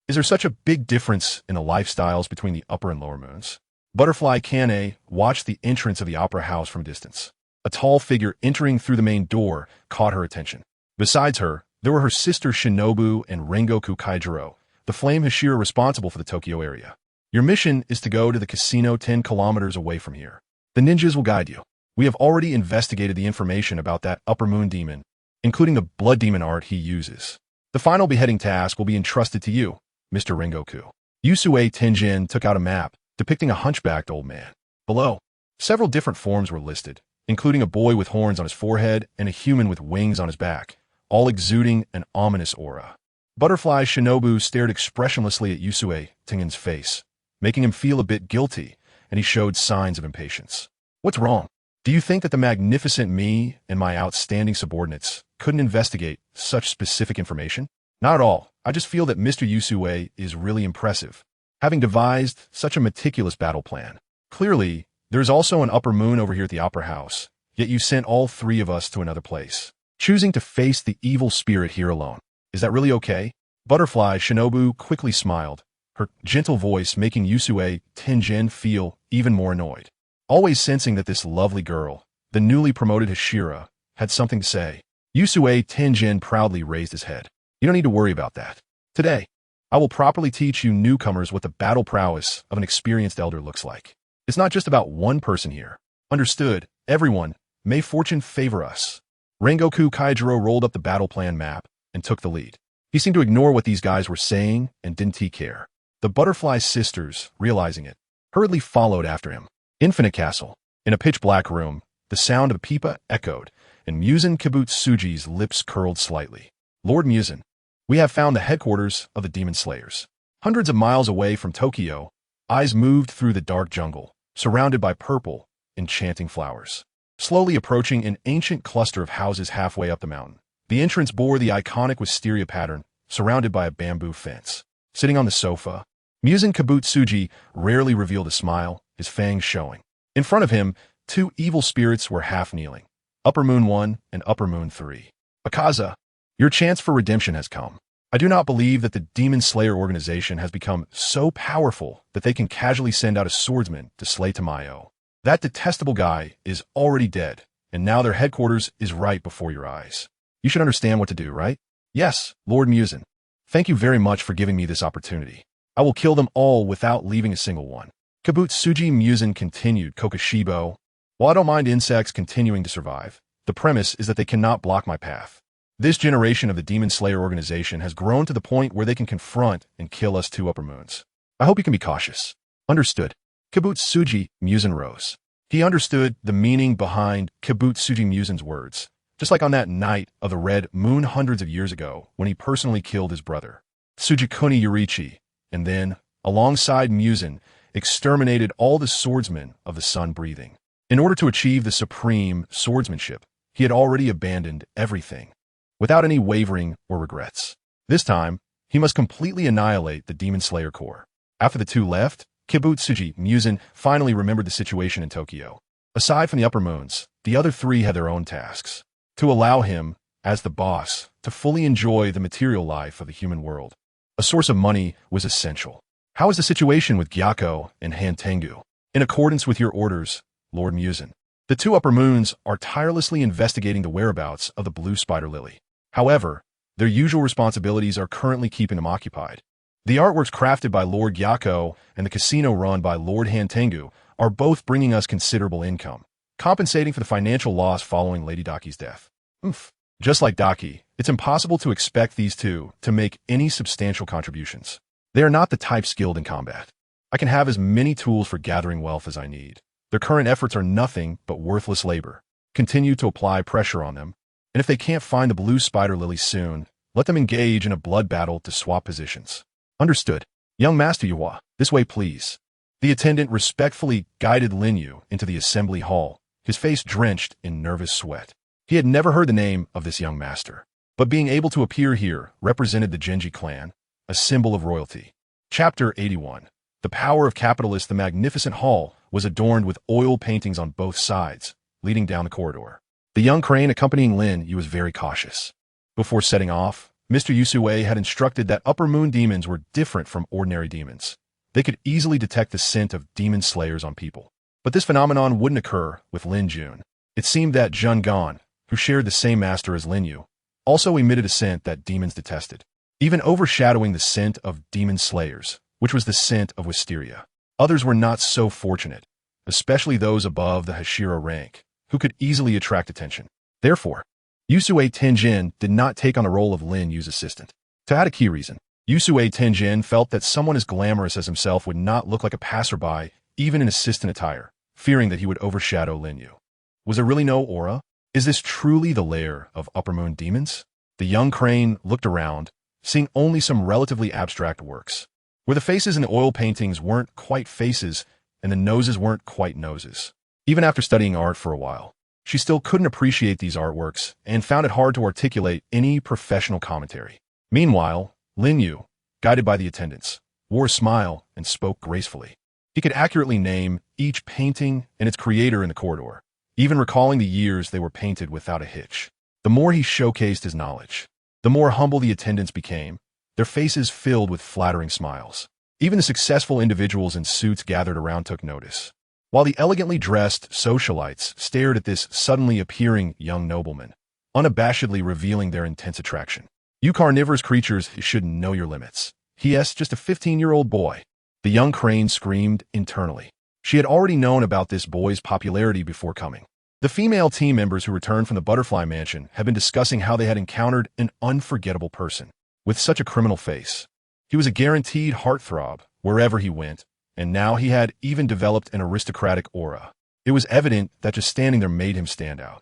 Is there such a big difference in the lifestyles between the upper and lower moons? Butterfly Kane watched the entrance of the opera house from a distance. A tall figure entering through the main door caught her attention. Besides her, there were her sister Shinobu and Rengoku Kaijiro, the flame Hashira responsible for the Tokyo area. Your mission is to go to the casino 10 kilometers away from here. The ninjas will guide you. We have already investigated the information about that Upper Moon demon, including the blood demon art he uses. The final beheading task will be entrusted to you, Mr. Rengoku. Yusue Tenjin took out a map depicting a hunchbacked old man. Below, several different forms were listed, including a boy with horns on his forehead and a human with wings on his back, all exuding an ominous aura. Butterfly Shinobu stared expressionlessly at Yusue Tengen's face, making him feel a bit guilty, and he showed signs of impatience. What's wrong? Do you think that the magnificent me and my outstanding subordinates couldn't investigate such specific information? Not at all. I just feel that Mr. Yusue is really impressive, having devised such a meticulous battle plan. Clearly, there is also an Upper Moon over here at the Opera House, yet you sent all 3 of us to another place, choosing to face the evil spirit here alone. Is that really okay? Butterfly Shinobu quickly smiled, her gentle voice making Yusue Tenjin feel even more annoyed. Always sensing that this lovely girl, the newly promoted Hashira, had something to say, Yusue Tenjin proudly raised his head. You don't need to worry about that. Today, I will properly teach you newcomers what the battle prowess of an experienced elder looks like. It's not just about one person here. Understood, everyone, may fortune favor us. Rengoku Kaijiro rolled up the battle plan map and took the lead. He seemed to ignore what these guys were saying and didn't he care. The Butterfly sisters, realizing it, hurriedly followed after him. Infinite Castle. In a pitch-black room, the sound of pipa echoed, and Musen Kibutsuji's lips curled slightly. Lord Musen, we have found the headquarters of the Demon Slayers. Hundreds of miles away from Tokyo, eyes moved through the dark jungle, surrounded by purple, enchanting flowers. Slowly approaching an ancient cluster of houses halfway up the mountain, the entrance bore the iconic wisteria pattern, surrounded by a bamboo fence. Sitting on the sofa, Muzin Kabutsuji rarely revealed a smile, his fangs showing. In front of him, two evil spirits were half kneeling, Upper Moon 1 and Upper Moon 3. Akaza, your chance for redemption has come. I do not believe that the Demon Slayer organization has become so powerful that they can casually send out a swordsman to slay Tamayo. That detestable guy is already dead, and now their headquarters is right before your eyes. You should understand what to do, right? Yes, Lord Muzin. Thank you very much for giving me this opportunity. I will kill them all without leaving a single one. Kabutsuji Muzin continued Kokoshibo. While I don't mind insects continuing to survive, the premise is that they cannot block my path. This generation of the Demon Slayer organization has grown to the point where they can confront and kill us two Upper Moons. I hope you can be cautious. Understood. Kabutsuji Muzin rose. He understood the meaning behind Kabutsuji Muzin's words, just like on that night of the Red Moon hundreds of years ago when he personally killed his brother, Tsujikuni Yurichi, and then, alongside Muzin, exterminated all the swordsmen of the sun breathing. In order to achieve the supreme swordsmanship, he had already abandoned everything, without any wavering or regrets. This time, he must completely annihilate the Demon Slayer Corps. After the two left, Kabutsuji Muzin finally remembered the situation in Tokyo. Aside from the Upper Moons, the other three had their own tasks. To allow him, as the boss, to fully enjoy the material life of the human world. A source of money was essential. How is the situation with Gyako and Hantengu? In accordance with your orders, Lord Muzin, the two Upper Moons are tirelessly investigating the whereabouts of the blue spider lily. However, their usual responsibilities are currently keeping them occupied. The artworks crafted by Lord Gyako and the casino run by Lord Hantengu are both bringing us considerable income, compensating for the financial loss following Lady Daki's death. Just like Daki, it's impossible to expect these two to make any substantial contributions. They are not the type skilled in combat. I can have as many tools for gathering wealth as I need. Their current efforts are nothing but worthless labor. Continue to apply pressure on them, and if they can't find the blue spider lily soon, let them engage in a blood battle to swap positions. Understood. Young Master Yuwa, this way please. The attendant respectfully guided Lin Yu into the assembly hall, his face drenched in nervous sweat. He had never heard the name of this young master, but being able to appear here represented the Genji clan, a symbol of royalty. Chapter 81. The power of capitalists. The magnificent hall was adorned with oil paintings on both sides, leading down the corridor. The young crane accompanying Lin Yu was very cautious. Before setting off, Mr. Yusue had instructed that Upper Moon demons were different from ordinary demons. They could easily detect the scent of demon slayers on people. But this phenomenon wouldn't occur with Lin Jun. It seemed that Jun Gon, who shared the same master as Lin Yu, also emitted a scent that demons detested, even overshadowing the scent of demon slayers, which was the scent of wisteria. Others were not so fortunate, especially those above the Hashira rank, who could easily attract attention. Therefore, Yusue Tenjin did not take on the role of Lin Yu's assistant. To add a key reason, Yusue Tenjin felt that someone as glamorous as himself would not look like a passerby, even in assistant attire, fearing that he would overshadow Lin Yu. Was there really no aura? Is this truly the lair of Upper Moon demons? The young crane looked around, seeing only some relatively abstract works, where the faces in the oil paintings weren't quite faces and the noses weren't quite noses. Even after studying art for a while, she still couldn't appreciate these artworks and found it hard to articulate any professional commentary. Meanwhile, Lin Yu, guided by the attendants, wore a smile and spoke gracefully. He could accurately name each painting and its creator in the corridor, even recalling the years they were painted without a hitch. The more he showcased his knowledge, the more humble the attendants became, their faces filled with flattering smiles. Even the successful individuals in suits gathered around took notice, while the elegantly dressed socialites stared at this suddenly appearing young nobleman, unabashedly revealing their intense attraction. You carnivorous creatures should know your limits. He.S. just a 15-year-old boy. The young crane screamed internally. She had already known about this boy's popularity before coming. The female team members who returned from the Butterfly Mansion had been discussing how they had encountered an unforgettable person with such a criminal face. He was a guaranteed heartthrob wherever he went, and now he had even developed an aristocratic aura. It was evident that just standing there made him stand out.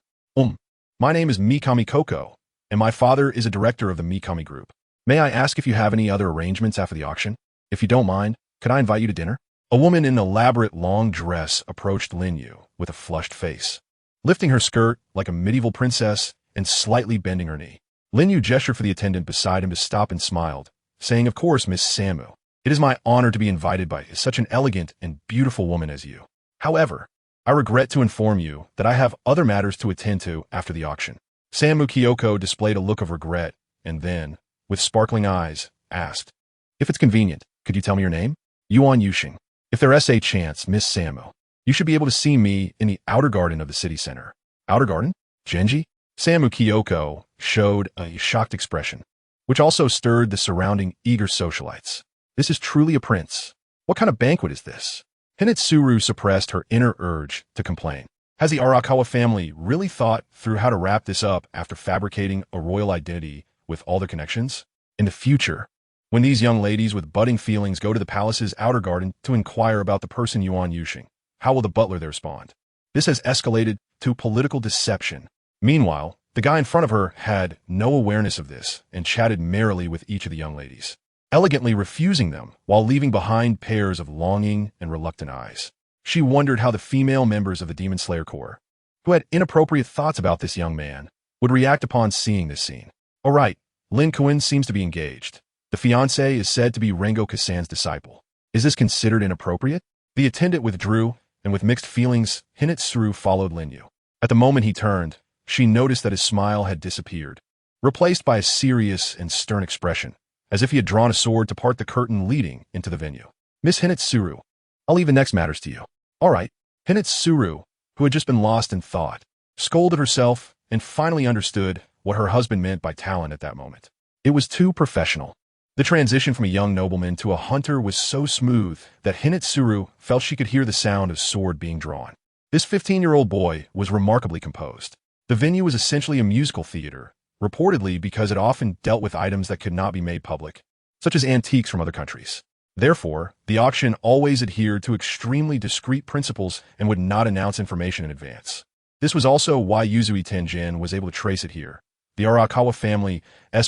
My name is Mikami Koko, and my father is a director of the Mikami Group. May I ask if you have any other arrangements after the auction? If you don't mind, could I invite you to dinner? A woman in an elaborate long dress approached Lin Yu with a flushed face, lifting her skirt like a medieval princess and slightly bending her knee. Lin Yu gestured for the attendant beside him to stop and smiled, saying, "Of course, Miss Samu. It is my honor to be invited by such an elegant and beautiful woman as you. However, I regret to inform you that I have other matters to attend to after the auction." Samu Kyoko displayed a look of regret and then, with sparkling eyes, asked, "If it's convenient, could you tell me your name?" "Yuan Yuxing. If there is a chance, Miss Samu, you should be able to see me in the outer garden of the city center." "Outer garden? Genji?" Samu Kyoko showed a shocked expression, which also stirred the surrounding eager socialites. "This is truly a prince. What kind of banquet is this?" Hinetsuru suppressed her inner urge to complain. Has the Arakawa family really thought through how to wrap this up after fabricating a royal identity with all their connections? In the future, when these young ladies with budding feelings go to the palace's outer garden to inquire about the person Yuan Yuxing, how will the butler there respond? This has escalated to political deception. Meanwhile, the guy in front of her had no awareness of this and chatted merrily with each of the young ladies, elegantly refusing them while leaving behind pairs of longing and reluctant eyes. She wondered how the female members of the Demon Slayer Corps, who had inappropriate thoughts about this young man, would react upon seeing this scene. All right, Lin Kuin seems to be engaged. The fiancé is said to be Rengo Kasan's disciple. Is this considered inappropriate? The attendant withdrew, and with mixed feelings, Hinetsuru followed Lin Yu. At the moment he turned, she noticed that his smile had disappeared, replaced by a serious and stern expression, as if he had drawn a sword to part the curtain leading into the venue. "Miss Hinetsuru, I'll leave the next matters to you." "All right." Hinetsuru, who had just been lost in thought, scolded herself and finally understood what her husband meant by talent at that moment. It was too professional. The transition from a young nobleman to a hunter was so smooth that Hinetsuru felt she could hear the sound of sword being drawn. This 15-year-old boy was remarkably composed. The venue was essentially a musical theater, reportedly because it often dealt with items that could not be made public, such as antiques from other countries. Therefore, the auction always adhered to extremely discreet principles and would not announce information in advance. This was also why Yuzui Tenjin was able to trace it here. The Arakawa family's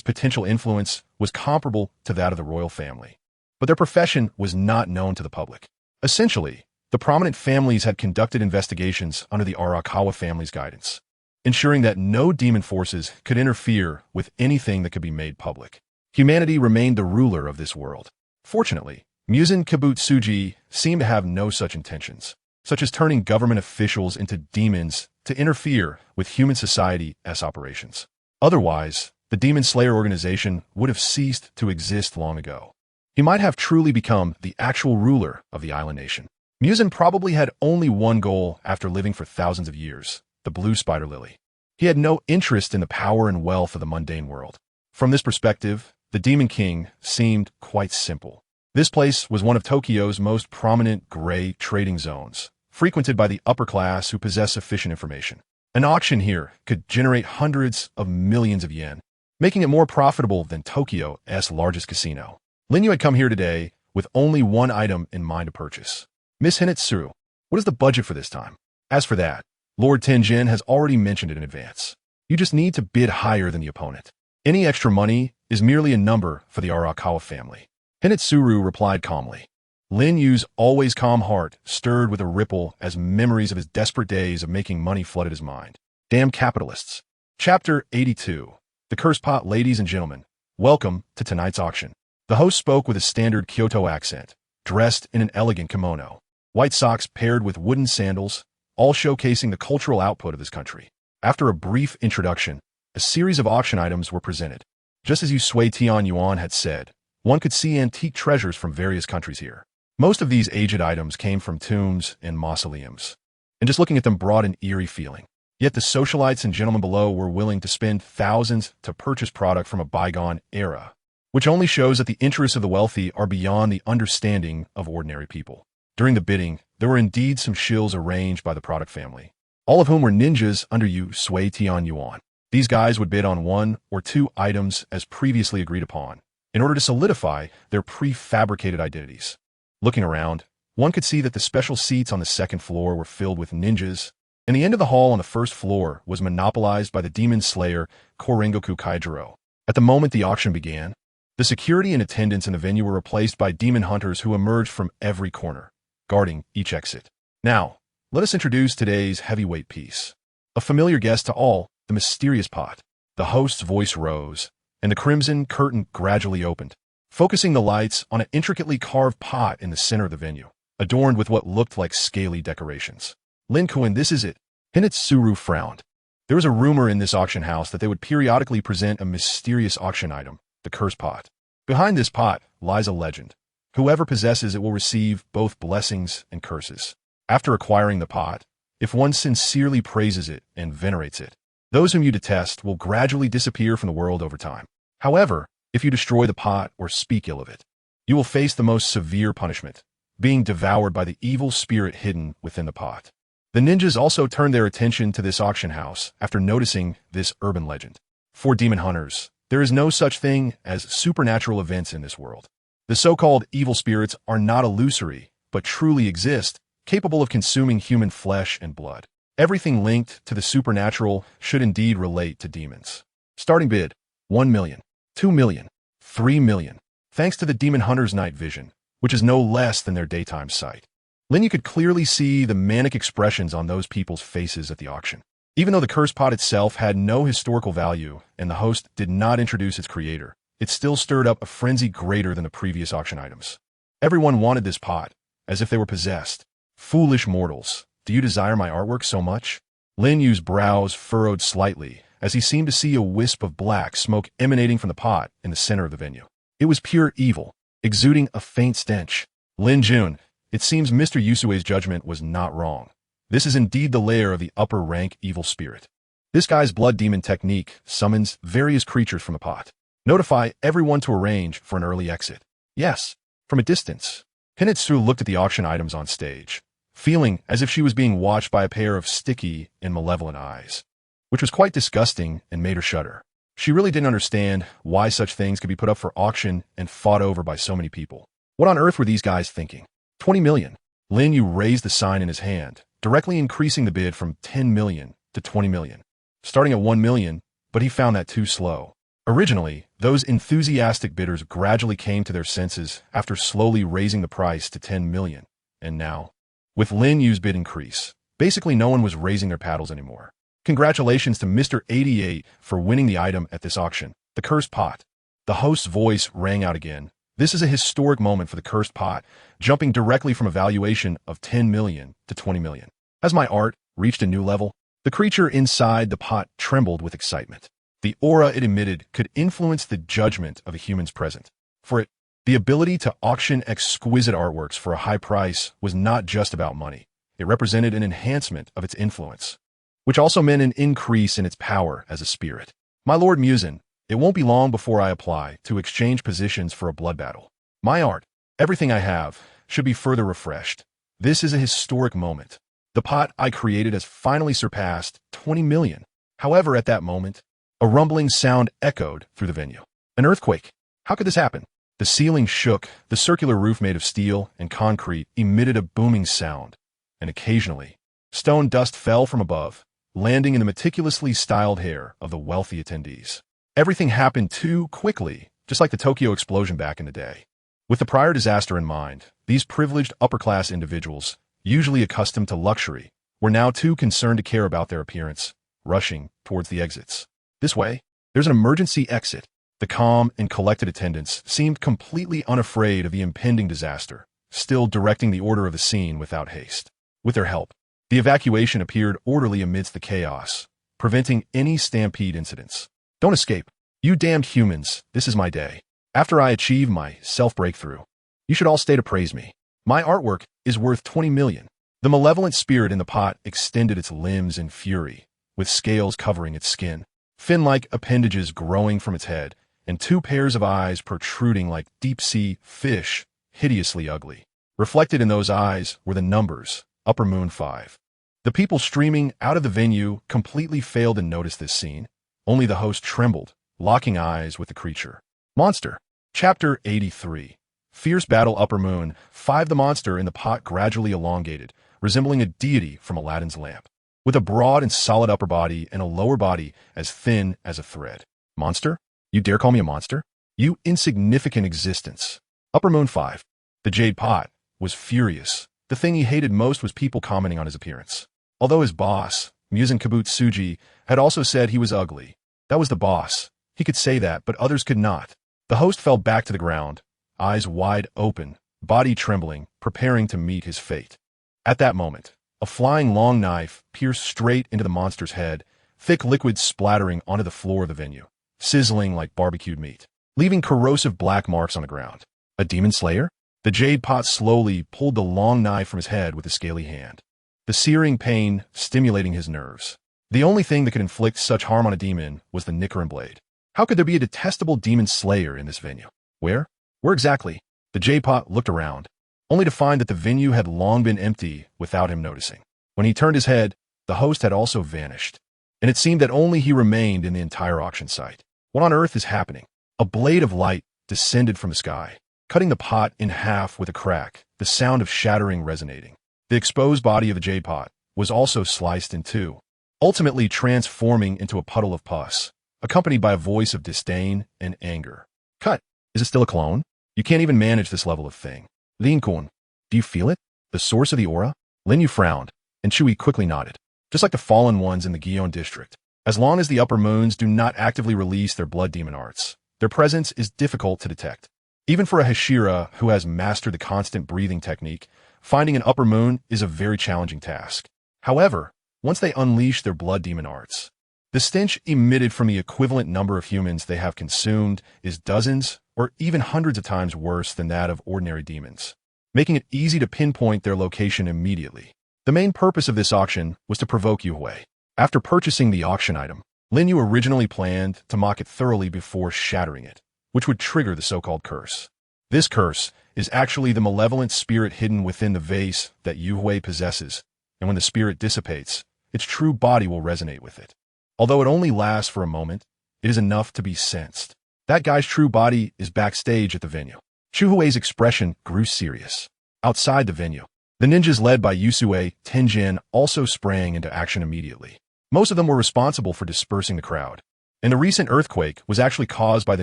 potential influence was comparable to that of the royal family, but their profession was not known to the public. Essentially, the prominent families had conducted investigations under the Arakawa family's guidance, ensuring that no demon forces could interfere with anything that could be made public. Humanity remained the ruler of this world. Fortunately, Muzan Kibutsuji seemed to have no such intentions, such as turning government officials into demons to interfere with human society's operations. Otherwise, the Demon Slayer organization would have ceased to exist long ago. He might have truly become the actual ruler of the island nation. Muzan probably had only one goal after living for thousands of years, the blue spider lily. He had no interest in the power and wealth of the mundane world. From this perspective, the Demon King seemed quite simple. This place was one of Tokyo's most prominent gray trading zones, frequented by the upper class who possess sufficient information. An auction here could generate hundreds of millions of yen, making it more profitable than Tokyo's largest casino. Lin Yu had come here today with only one item in mind to purchase. "Miss Hinetsuru, what is the budget for this time?" "As for that, Lord Tenjin has already mentioned it in advance. You just need to bid higher than the opponent. Any extra money is merely a number for the Arakawa family." Hinetsuru replied calmly. Lin Yu's always calm heart stirred with a ripple as memories of his desperate days of making money flooded his mind. Damn capitalists. Chapter 82. The Curse Pot. Ladies and gentlemen, welcome to tonight's auction. The host spoke with a standard Kyoto accent, dressed in an elegant kimono, white socks paired with wooden sandals, all showcasing the cultural output of his country. After a brief introduction, a series of auction items were presented. Just as Yusui Tian Yuan had said, one could see antique treasures from various countries here. Most of these aged items came from tombs and mausoleums, and just looking at them brought an eerie feeling. Yet the socialites and gentlemen below were willing to spend thousands to purchase product from a bygone era, which only shows that the interests of the wealthy are beyond the understanding of ordinary people. During the bidding, there were indeed some shills arranged by the product family, all of whom were ninjas under Yusui Tian Yuan. These guys would bid on one or two items as previously agreed upon, in order to solidify their prefabricated identities. Looking around, one could see that the special seats on the second floor were filled with ninjas, and the end of the hall on the first floor was monopolized by the demon slayer Korengoku Kaijiro. At the moment the auction began, The security and attendants in the venue were replaced by demon hunters who emerged from every corner, guarding each exit. Now, let us introduce today's heavyweight piece. A familiar guest to all, the mysterious pot. The host's voice rose, and the crimson curtain gradually opened, focusing the lights on an intricately carved pot in the center of the venue, adorned with what looked like scaly decorations. Lin Yu, this is it. Hinitsuru frowned. There was a rumor in this auction house that they would periodically present a mysterious auction item, the cursed pot. Behind this pot lies a legend. Whoever possesses it will receive both blessings and curses. After acquiring the pot, if one sincerely praises it and venerates it, those whom you detest will gradually disappear from the world over time. However, if you destroy the pot or speak ill of it, you will face the most severe punishment, being devoured by the evil spirit hidden within the pot. The ninjas also turned their attention to this auction house after noticing this urban legend. For demon hunters, there is no such thing as supernatural events in this world. The so-called evil spirits are not illusory, but truly exist, capable of consuming human flesh and blood. Everything linked to the supernatural should indeed relate to demons. Starting bid, 1 million, 2 million, 3 million. Thanks to the demon hunter's night vision, which is no less than their daytime sight. Lin Yu could clearly see the manic expressions on those people's faces at the auction. Even though the cursed pot itself had no historical value and the host did not introduce its creator, it still stirred up a frenzy greater than the previous auction items. Everyone wanted this pot, as if they were possessed. Foolish mortals, do you desire my artwork so much? Lin Yu's brows furrowed slightly as he seemed to see a wisp of black smoke emanating from the pot in the center of the venue. It was pure evil, exuding a faint stench. Lin Jun, it seems Mr. Yusue's judgment was not wrong. This is indeed the lair of the upper-rank evil spirit. This guy's blood demon technique summons various creatures from the pot. Notify everyone to arrange for an early exit. Yes, from a distance. Hinitsu looked at the auction items on stage, feeling as if she was being watched by a pair of sticky and malevolent eyes, which was quite disgusting and made her shudder. She really didn't understand why such things could be put up for auction and fought over by so many people. What on earth were these guys thinking? 20 million. Lin Yu raised the sign in his hand, directly increasing the bid from 10 million to 20 million, starting at 1 million, but he found that too slow. Originally, those enthusiastic bidders gradually came to their senses after slowly raising the price to 10 million, and now, with Lin Yu's bid increase, basically no one was raising their paddles anymore. Congratulations to Mr. 88 for winning the item at this auction, the cursed pot. The host's voice rang out again. This is a historic moment for the cursed pot, jumping directly from a valuation of 10 million to 20 million. Has my art reached a new level? The creature inside the pot trembled with excitement. The aura it emitted could influence the judgment of the humans present. For it, the ability to auction exquisite artworks for a high price was not just about money. It represented an enhancement of its influence, which also meant an increase in its power as a spirit. My Lord Musin, it won't be long before I apply to exchange positions for a blood battle. My art, everything I have, should be further refreshed. This is a historic moment. The pot I created has finally surpassed 20 million. However, at that moment, a rumbling sound echoed through the venue. An earthquake. How could this happen? The ceiling shook, the circular roof made of steel and concrete emitted a booming sound, and occasionally, stone dust fell from above, landing in the meticulously styled hair of the wealthy attendees. Everything happened too quickly, just like the Tokyo explosion back in the day. With the prior disaster in mind, these privileged upper-class individuals, usually accustomed to luxury, were now too concerned to care about their appearance, rushing towards the exits. This way, there's an emergency exit. The calm and collected attendants seemed completely unafraid of the impending disaster, still directing the order of the scene without haste. With their help, the evacuation appeared orderly amidst the chaos, preventing any stampede incidents. Don't escape. You damned humans, this is my day. After I achieve my self-breakthrough, you should all stay to praise me. My artwork is worth 20 million. The malevolent spirit in the pot extended its limbs in fury, with scales covering its skin, fin-like appendages growing from its head, and 2 pairs of eyes protruding like deep-sea fish, hideously ugly. Reflected in those eyes were the numbers, Upper Moon 5. The people streaming out of the venue completely failed to notice this scene. Only the host trembled, locking eyes with the creature. Monster. Chapter 83. Fierce Battle Upper Moon 5. The monster in the pot gradually elongated, resembling a deity from Aladdin's lamp, with a broad and solid upper body and a lower body as thin as a thread. Monster? You dare call me a monster? You insignificant existence. Upper Moon 5. The Jade Pot was furious. The thing he hated most was people commenting on his appearance. Although his boss, Musen Kabutsuji, had also said he was ugly. That was the boss. He could say that, but others could not. The host fell back to the ground, eyes wide open, body trembling, preparing to meet his fate. At that moment, a flying long knife pierced straight into the monster's head, thick liquid splattering onto the floor of the venue, sizzling like barbecued meat, leaving corrosive black marks on the ground. A demon slayer? The Jade Pot slowly pulled the long knife from his head with a scaly hand, the searing pain stimulating his nerves. The only thing that could inflict such harm on a demon was the Nichirin Blade. How could there be a detestable demon slayer in this venue? Where? Where exactly? The Jade Pot looked around, only to find that the venue had long been empty without him noticing. When he turned his head, the host had also vanished, and it seemed that only he remained in the entire auction site. What on earth is happening? A blade of light descended from the sky, cutting the pot in half with a crack, the sound of shattering resonating. The exposed body of the Jade Pot was also sliced in two, ultimately transforming into a puddle of pus, accompanied by a voice of disdain and anger. Cut! Is it still a clone? You can't even manage this level of thing. Lin-kun, do you feel it? The source of the aura? Lin Yu frowned, and Chui quickly nodded. Just like the fallen ones in the Gion district, as long as the upper moons do not actively release their blood demon arts, their presence is difficult to detect. Even for a Hashira who has mastered the constant breathing technique, finding an upper moon is a very challenging task. However, once they unleash their blood demon arts, the stench emitted from the equivalent number of humans they have consumed is dozens or even hundreds of times worse than that of ordinary demons, making it easy to pinpoint their location immediately. The main purpose of this auction was to provoke Yuhui. After purchasing the auction item, Lin Yu originally planned to mock it thoroughly before shattering it, which would trigger the so-called curse. This curse is actually the malevolent spirit hidden within the vase that Yuhui possesses, and when the spirit dissipates, its true body will resonate with it. Although it only lasts for a moment, it is enough to be sensed. That guy's true body is backstage at the venue. Chuhui's expression grew serious. Outside the venue, the ninjas led by Yusue Tenjin also sprang into action immediately. Most of them were responsible for dispersing the crowd, and the recent earthquake was actually caused by the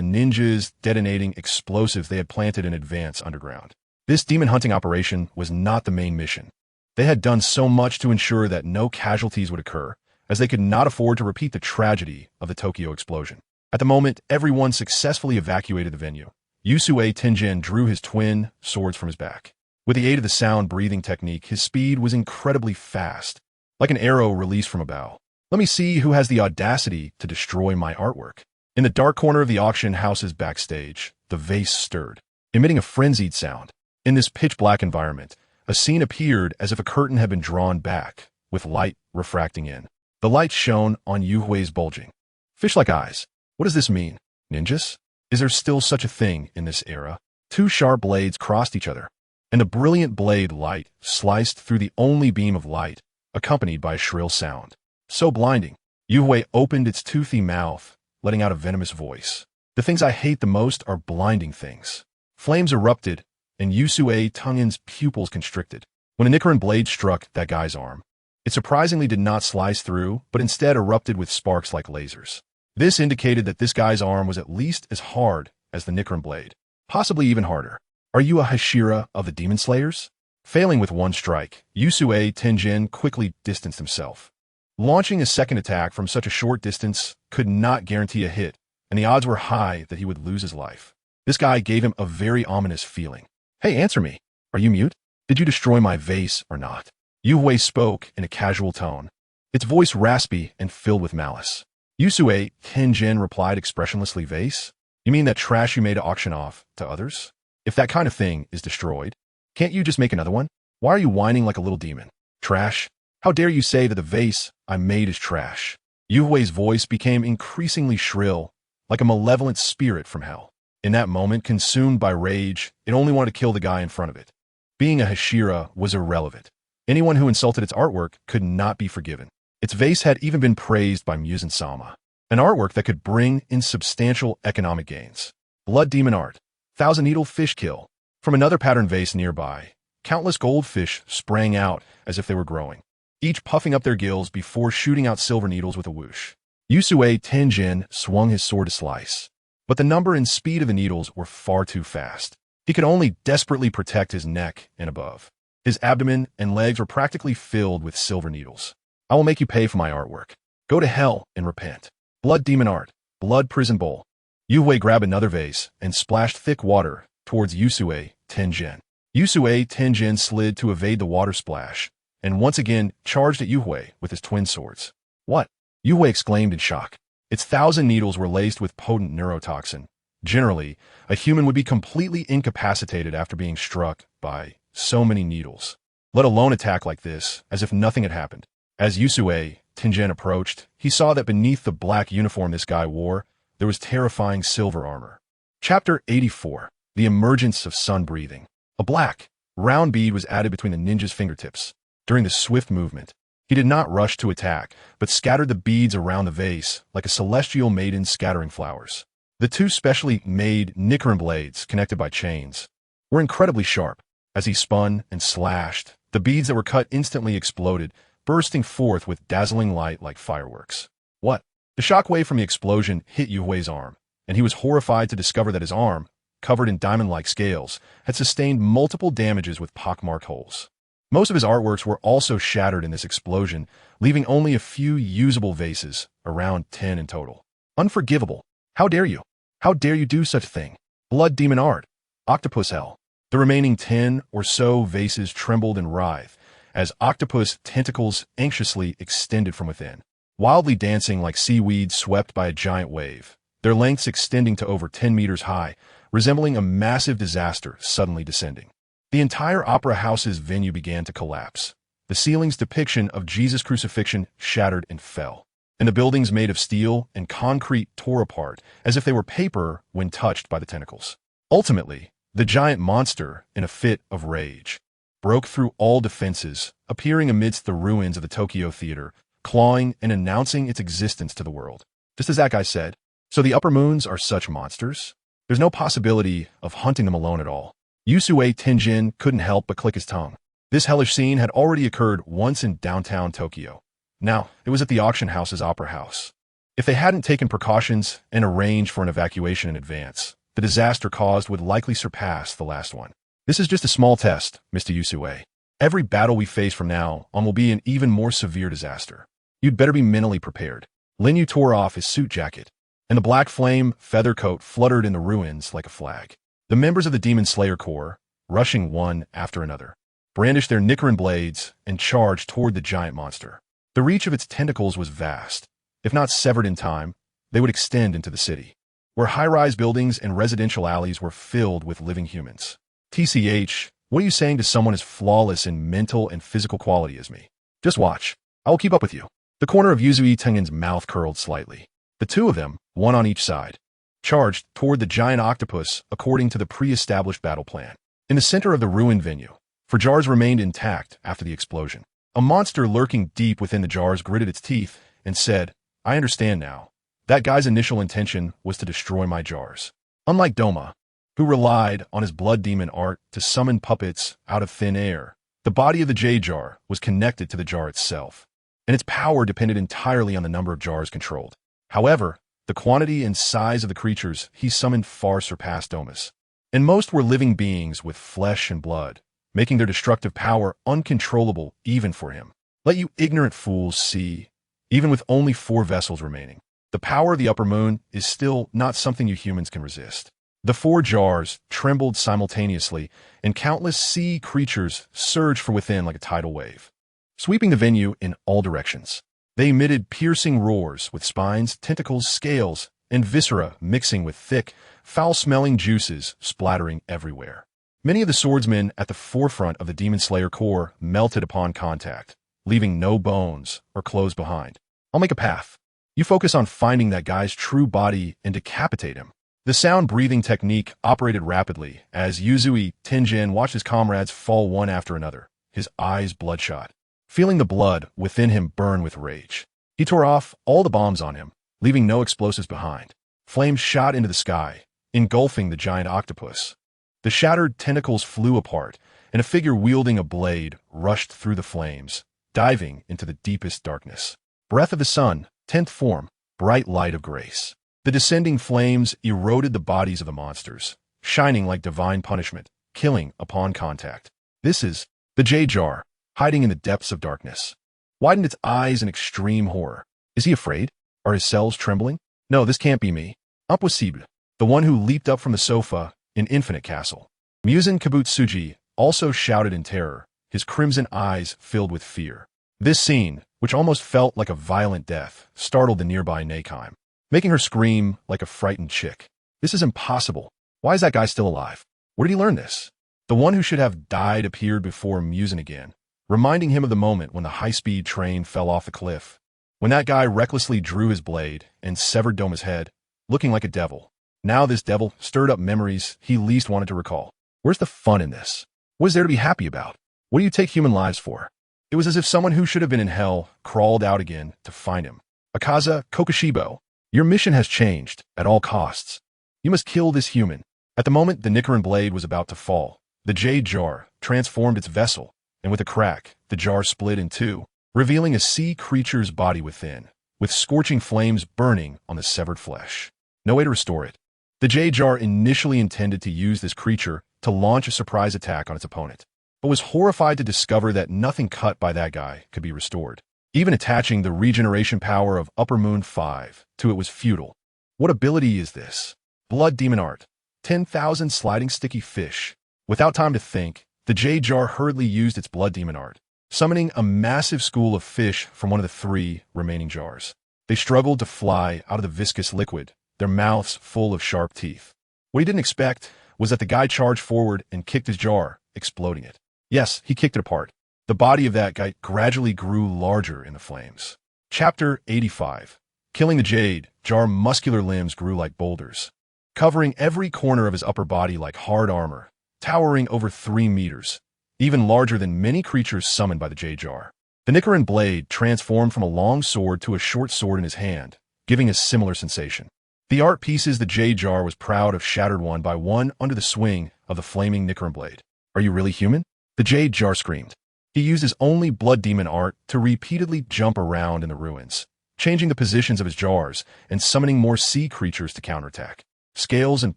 ninjas detonating explosives they had planted in advance underground. This demon hunting operation was not the main mission. They had done so much to ensure that no casualties would occur, as they could not afford to repeat the tragedy of the Tokyo explosion. At the moment, everyone successfully evacuated the venue. Yusue Tenjin drew his twin swords from his back. With the aid of the sound breathing technique, his speed was incredibly fast, like an arrow released from a bow. Let me see who has the audacity to destroy my artwork. In the dark corner of the auction house's backstage, the vase stirred, emitting a frenzied sound. In this pitch-black environment, a scene appeared as if a curtain had been drawn back, with light refracting in. The light shone on Yuhui's bulging, fish-like eyes. What does this mean? Ninjas? Is there still such a thing in this era? Two sharp blades crossed each other, and the brilliant blade light sliced through the only beam of light, accompanied by a shrill sound. So blinding, Yuhui opened its toothy mouth, letting out a venomous voice. The things I hate the most are blinding things. Flames erupted, and Yusue Tenjin's pupils constricted. When a Nichirin blade struck that guy's arm, it surprisingly did not slice through, but instead erupted with sparks like lasers. This indicated that this guy's arm was at least as hard as the Nichirin blade, possibly even harder. Are you a Hashira of the Demon Slayers? Failing with one strike, Yusue Tenjin quickly distanced himself. Launching a second attack from such a short distance could not guarantee a hit, and the odds were high that he would lose his life. This guy gave him a very ominous feeling. Hey, answer me. Are you mute? Did you destroy my vase or not? Yuhui spoke in a casual tone, its voice raspy and filled with malice. Yusue Tenjin replied expressionlessly, vase? You mean that trash you made to auction off to others? If that kind of thing is destroyed, can't you just make another one? Why are you whining like a little demon? Trash? How dare you say that the vase I made is trash? Yuhui's voice became increasingly shrill, like a malevolent spirit from hell. In that moment, consumed by rage, it only wanted to kill the guy in front of it. Being a Hashira was irrelevant. Anyone who insulted its artwork could not be forgiven. Its vase had even been praised by Musen Sama, an artwork that could bring in substantial economic gains. Blood demon art, thousand needle fish kill. From another pattern vase nearby, countless goldfish sprang out as if they were growing, each puffing up their gills before shooting out silver needles with a whoosh. Yusue Tenjin swung his sword to slice. But the number and speed of the needles were far too fast. He could only desperately protect his neck and above. His abdomen and legs were practically filled with silver needles. I will make you pay for my artwork. Go to hell and repent. Blood demon art. Blood prison bowl. Yue grabbed another vase and splashed thick water towards Yusue Tenjin. Yusue Tenjin slid to evade the water splash, and once again charged at Yue with his twin swords. What? Yue exclaimed in shock. Its 1,000 needles were laced with potent neurotoxin. Generally, a human would be completely incapacitated after being struck by so many needles, let alone attack like this, as if nothing had happened. As Yusue Tenjin approached, he saw that beneath the black uniform this guy wore, there was terrifying silver armor. Chapter 84. The Emergence of Sun Breathing. A black, round bead was added between the ninja's fingertips. During the swift movement, he did not rush to attack, but scattered the beads around the vase like a celestial maiden scattering flowers. The two specially made Nichirin blades, connected by chains, were incredibly sharp. As he spun and slashed, the beads that were cut instantly exploded, bursting forth with dazzling light like fireworks. What? The shockwave from the explosion hit Yue's arm, and he was horrified to discover that his arm, covered in diamond-like scales, had sustained multiple damages with pockmarked holes. Most of his artworks were also shattered in this explosion, leaving only a few usable vases, around 10 in total. Unforgivable. How dare you? How dare you do such a thing? Blood demon art. Octopus hell. The remaining 10 or so vases trembled and writhed, as octopus tentacles anxiously extended from within, wildly dancing like seaweed swept by a giant wave, their lengths extending to over 10 meters high, resembling a massive disaster suddenly descending. The entire opera house's venue began to collapse. The ceiling's depiction of Jesus' crucifixion shattered and fell, and the buildings made of steel and concrete tore apart as if they were paper when touched by the tentacles. Ultimately, the giant monster, in a fit of rage, broke through all defenses, appearing amidst the ruins of the Tokyo Theater, clawing and announcing its existence to the world. Just as that guy said, so the upper moons are such monsters? There's no possibility of hunting them alone at all. Yusue Tenjin couldn't help but click his tongue. This hellish scene had already occurred once in downtown Tokyo. Now, it was at the auction house's opera house. If they hadn't taken precautions and arranged for an evacuation in advance, the disaster caused would likely surpass the last one. This is just a small test, Mr. Yusue. Every battle we face from now on will be an even more severe disaster. You'd better be mentally prepared. Lin Yu tore off his suit jacket, and the black flame feather coat fluttered in the ruins like a flag. The members of the Demon Slayer Corps, rushing one after another, brandished their Nichirin blades and charged toward the giant monster. The reach of its tentacles was vast. If not severed in time, they would extend into the city, where high-rise buildings and residential alleys were filled with living humans. TCH, what are you saying to someone as flawless in mental and physical quality as me? Just watch. I will keep up with you. The corner of Yusui Tengen's mouth curled slightly. The two of them, one on each side, charged toward the giant octopus according to the pre-established battle plan. In the center of the ruined venue, for jars remained intact after the explosion, a monster lurking deep within the jars gritted its teeth and said, I understand now. That guy's initial intention was to destroy my jars. Unlike Doma, who relied on his blood demon art to summon puppets out of thin air, the body of the jade jar was connected to the jar itself, and its power depended entirely on the number of jars controlled. However, the quantity and size of the creatures he summoned far surpassed Doma's, and most were living beings with flesh and blood, making their destructive power uncontrollable even for him. Let you ignorant fools see, even with only 4 vessels remaining, the power of the upper moon is still not something you humans can resist. The 4 jars trembled simultaneously, and countless sea creatures surged from within like a tidal wave, sweeping the venue in all directions. They emitted piercing roars with spines, tentacles, scales, and viscera mixing with thick, foul-smelling juices splattering everywhere. Many of the swordsmen at the forefront of the Demon Slayer Corps melted upon contact, leaving no bones or clothes behind. I'll make a path. You focus on finding that guy's true body and decapitate him. The sound-breathing technique operated rapidly as Yusui Tenjin watched his comrades fall one after another, his eyes bloodshot, feeling the blood within him burn with rage. He tore off all the bombs on him, leaving no explosives behind. Flames shot into the sky, engulfing the giant octopus. The shattered tentacles flew apart, and a figure wielding a blade rushed through the flames, diving into the deepest darkness. Breath of the sun, 10th form, bright light of grace. The descending flames eroded the bodies of the monsters, shining like divine punishment, killing upon contact. This is the Jade Jar, hiding in the depths of darkness. Widened its eyes in extreme horror. Is he afraid? Are his cells trembling? No, this can't be me. Impossible. The one who leaped up from the sofa in Infinite Castle. Muzan Kabutsuji also shouted in terror, his crimson eyes filled with fear. This scene, which almost felt like a violent death, startled the nearby Nakheim, making her scream like a frightened chick. This is impossible. Why is that guy still alive? Where did he learn this? The one who should have died appeared before Muzan again, reminding him of the moment when the high-speed train fell off the cliff. When that guy recklessly drew his blade and severed Doma's head, looking like a devil. Now this devil stirred up memories he least wanted to recall. Where's the fun in this? What is there to be happy about? What do you take human lives for? It was as if someone who should have been in hell crawled out again to find him. Akaza Kokushibo, your mission has changed at all costs. You must kill this human. At the moment the Nichirin Blade was about to fall, the Jade Jar transformed its vessel, and with a crack, the jar split in two, revealing a sea creature's body within, with scorching flames burning on the severed flesh. No way to restore it. The Jade Jar initially intended to use this creature to launch a surprise attack on its opponent, but was horrified to discover that nothing cut by that guy could be restored. Even attaching the regeneration power of Upper Moon 5 to it was futile. What ability is this? Blood Demon Art. 10,000 sliding sticky fish. Without time to think, the Jade Jar hurriedly used its Blood Demon Art, summoning a massive school of fish from one of the 3 remaining jars. They struggled to fly out of the viscous liquid, their mouths full of sharp teeth. What he didn't expect was that the guy charged forward and kicked his jar, exploding it. Yes, he kicked it apart. The body of that guy gradually grew larger in the flames. Chapter 85. Killing the Jade Jar, muscular limbs grew like boulders, covering every corner of his upper body like hard armor, towering over 3 meters, even larger than many creatures summoned by the Jade Jar. The Nichirin Blade transformed from a long sword to a short sword in his hand, giving a similar sensation. The art pieces the Jade Jar was proud of shattered one by one under the swing of the flaming Nichirin Blade. Are you really human? The Jade Jar screamed. He used his only Blood Demon Art to repeatedly jump around in the ruins, changing the positions of his jars and summoning more sea creatures to counterattack. Scales and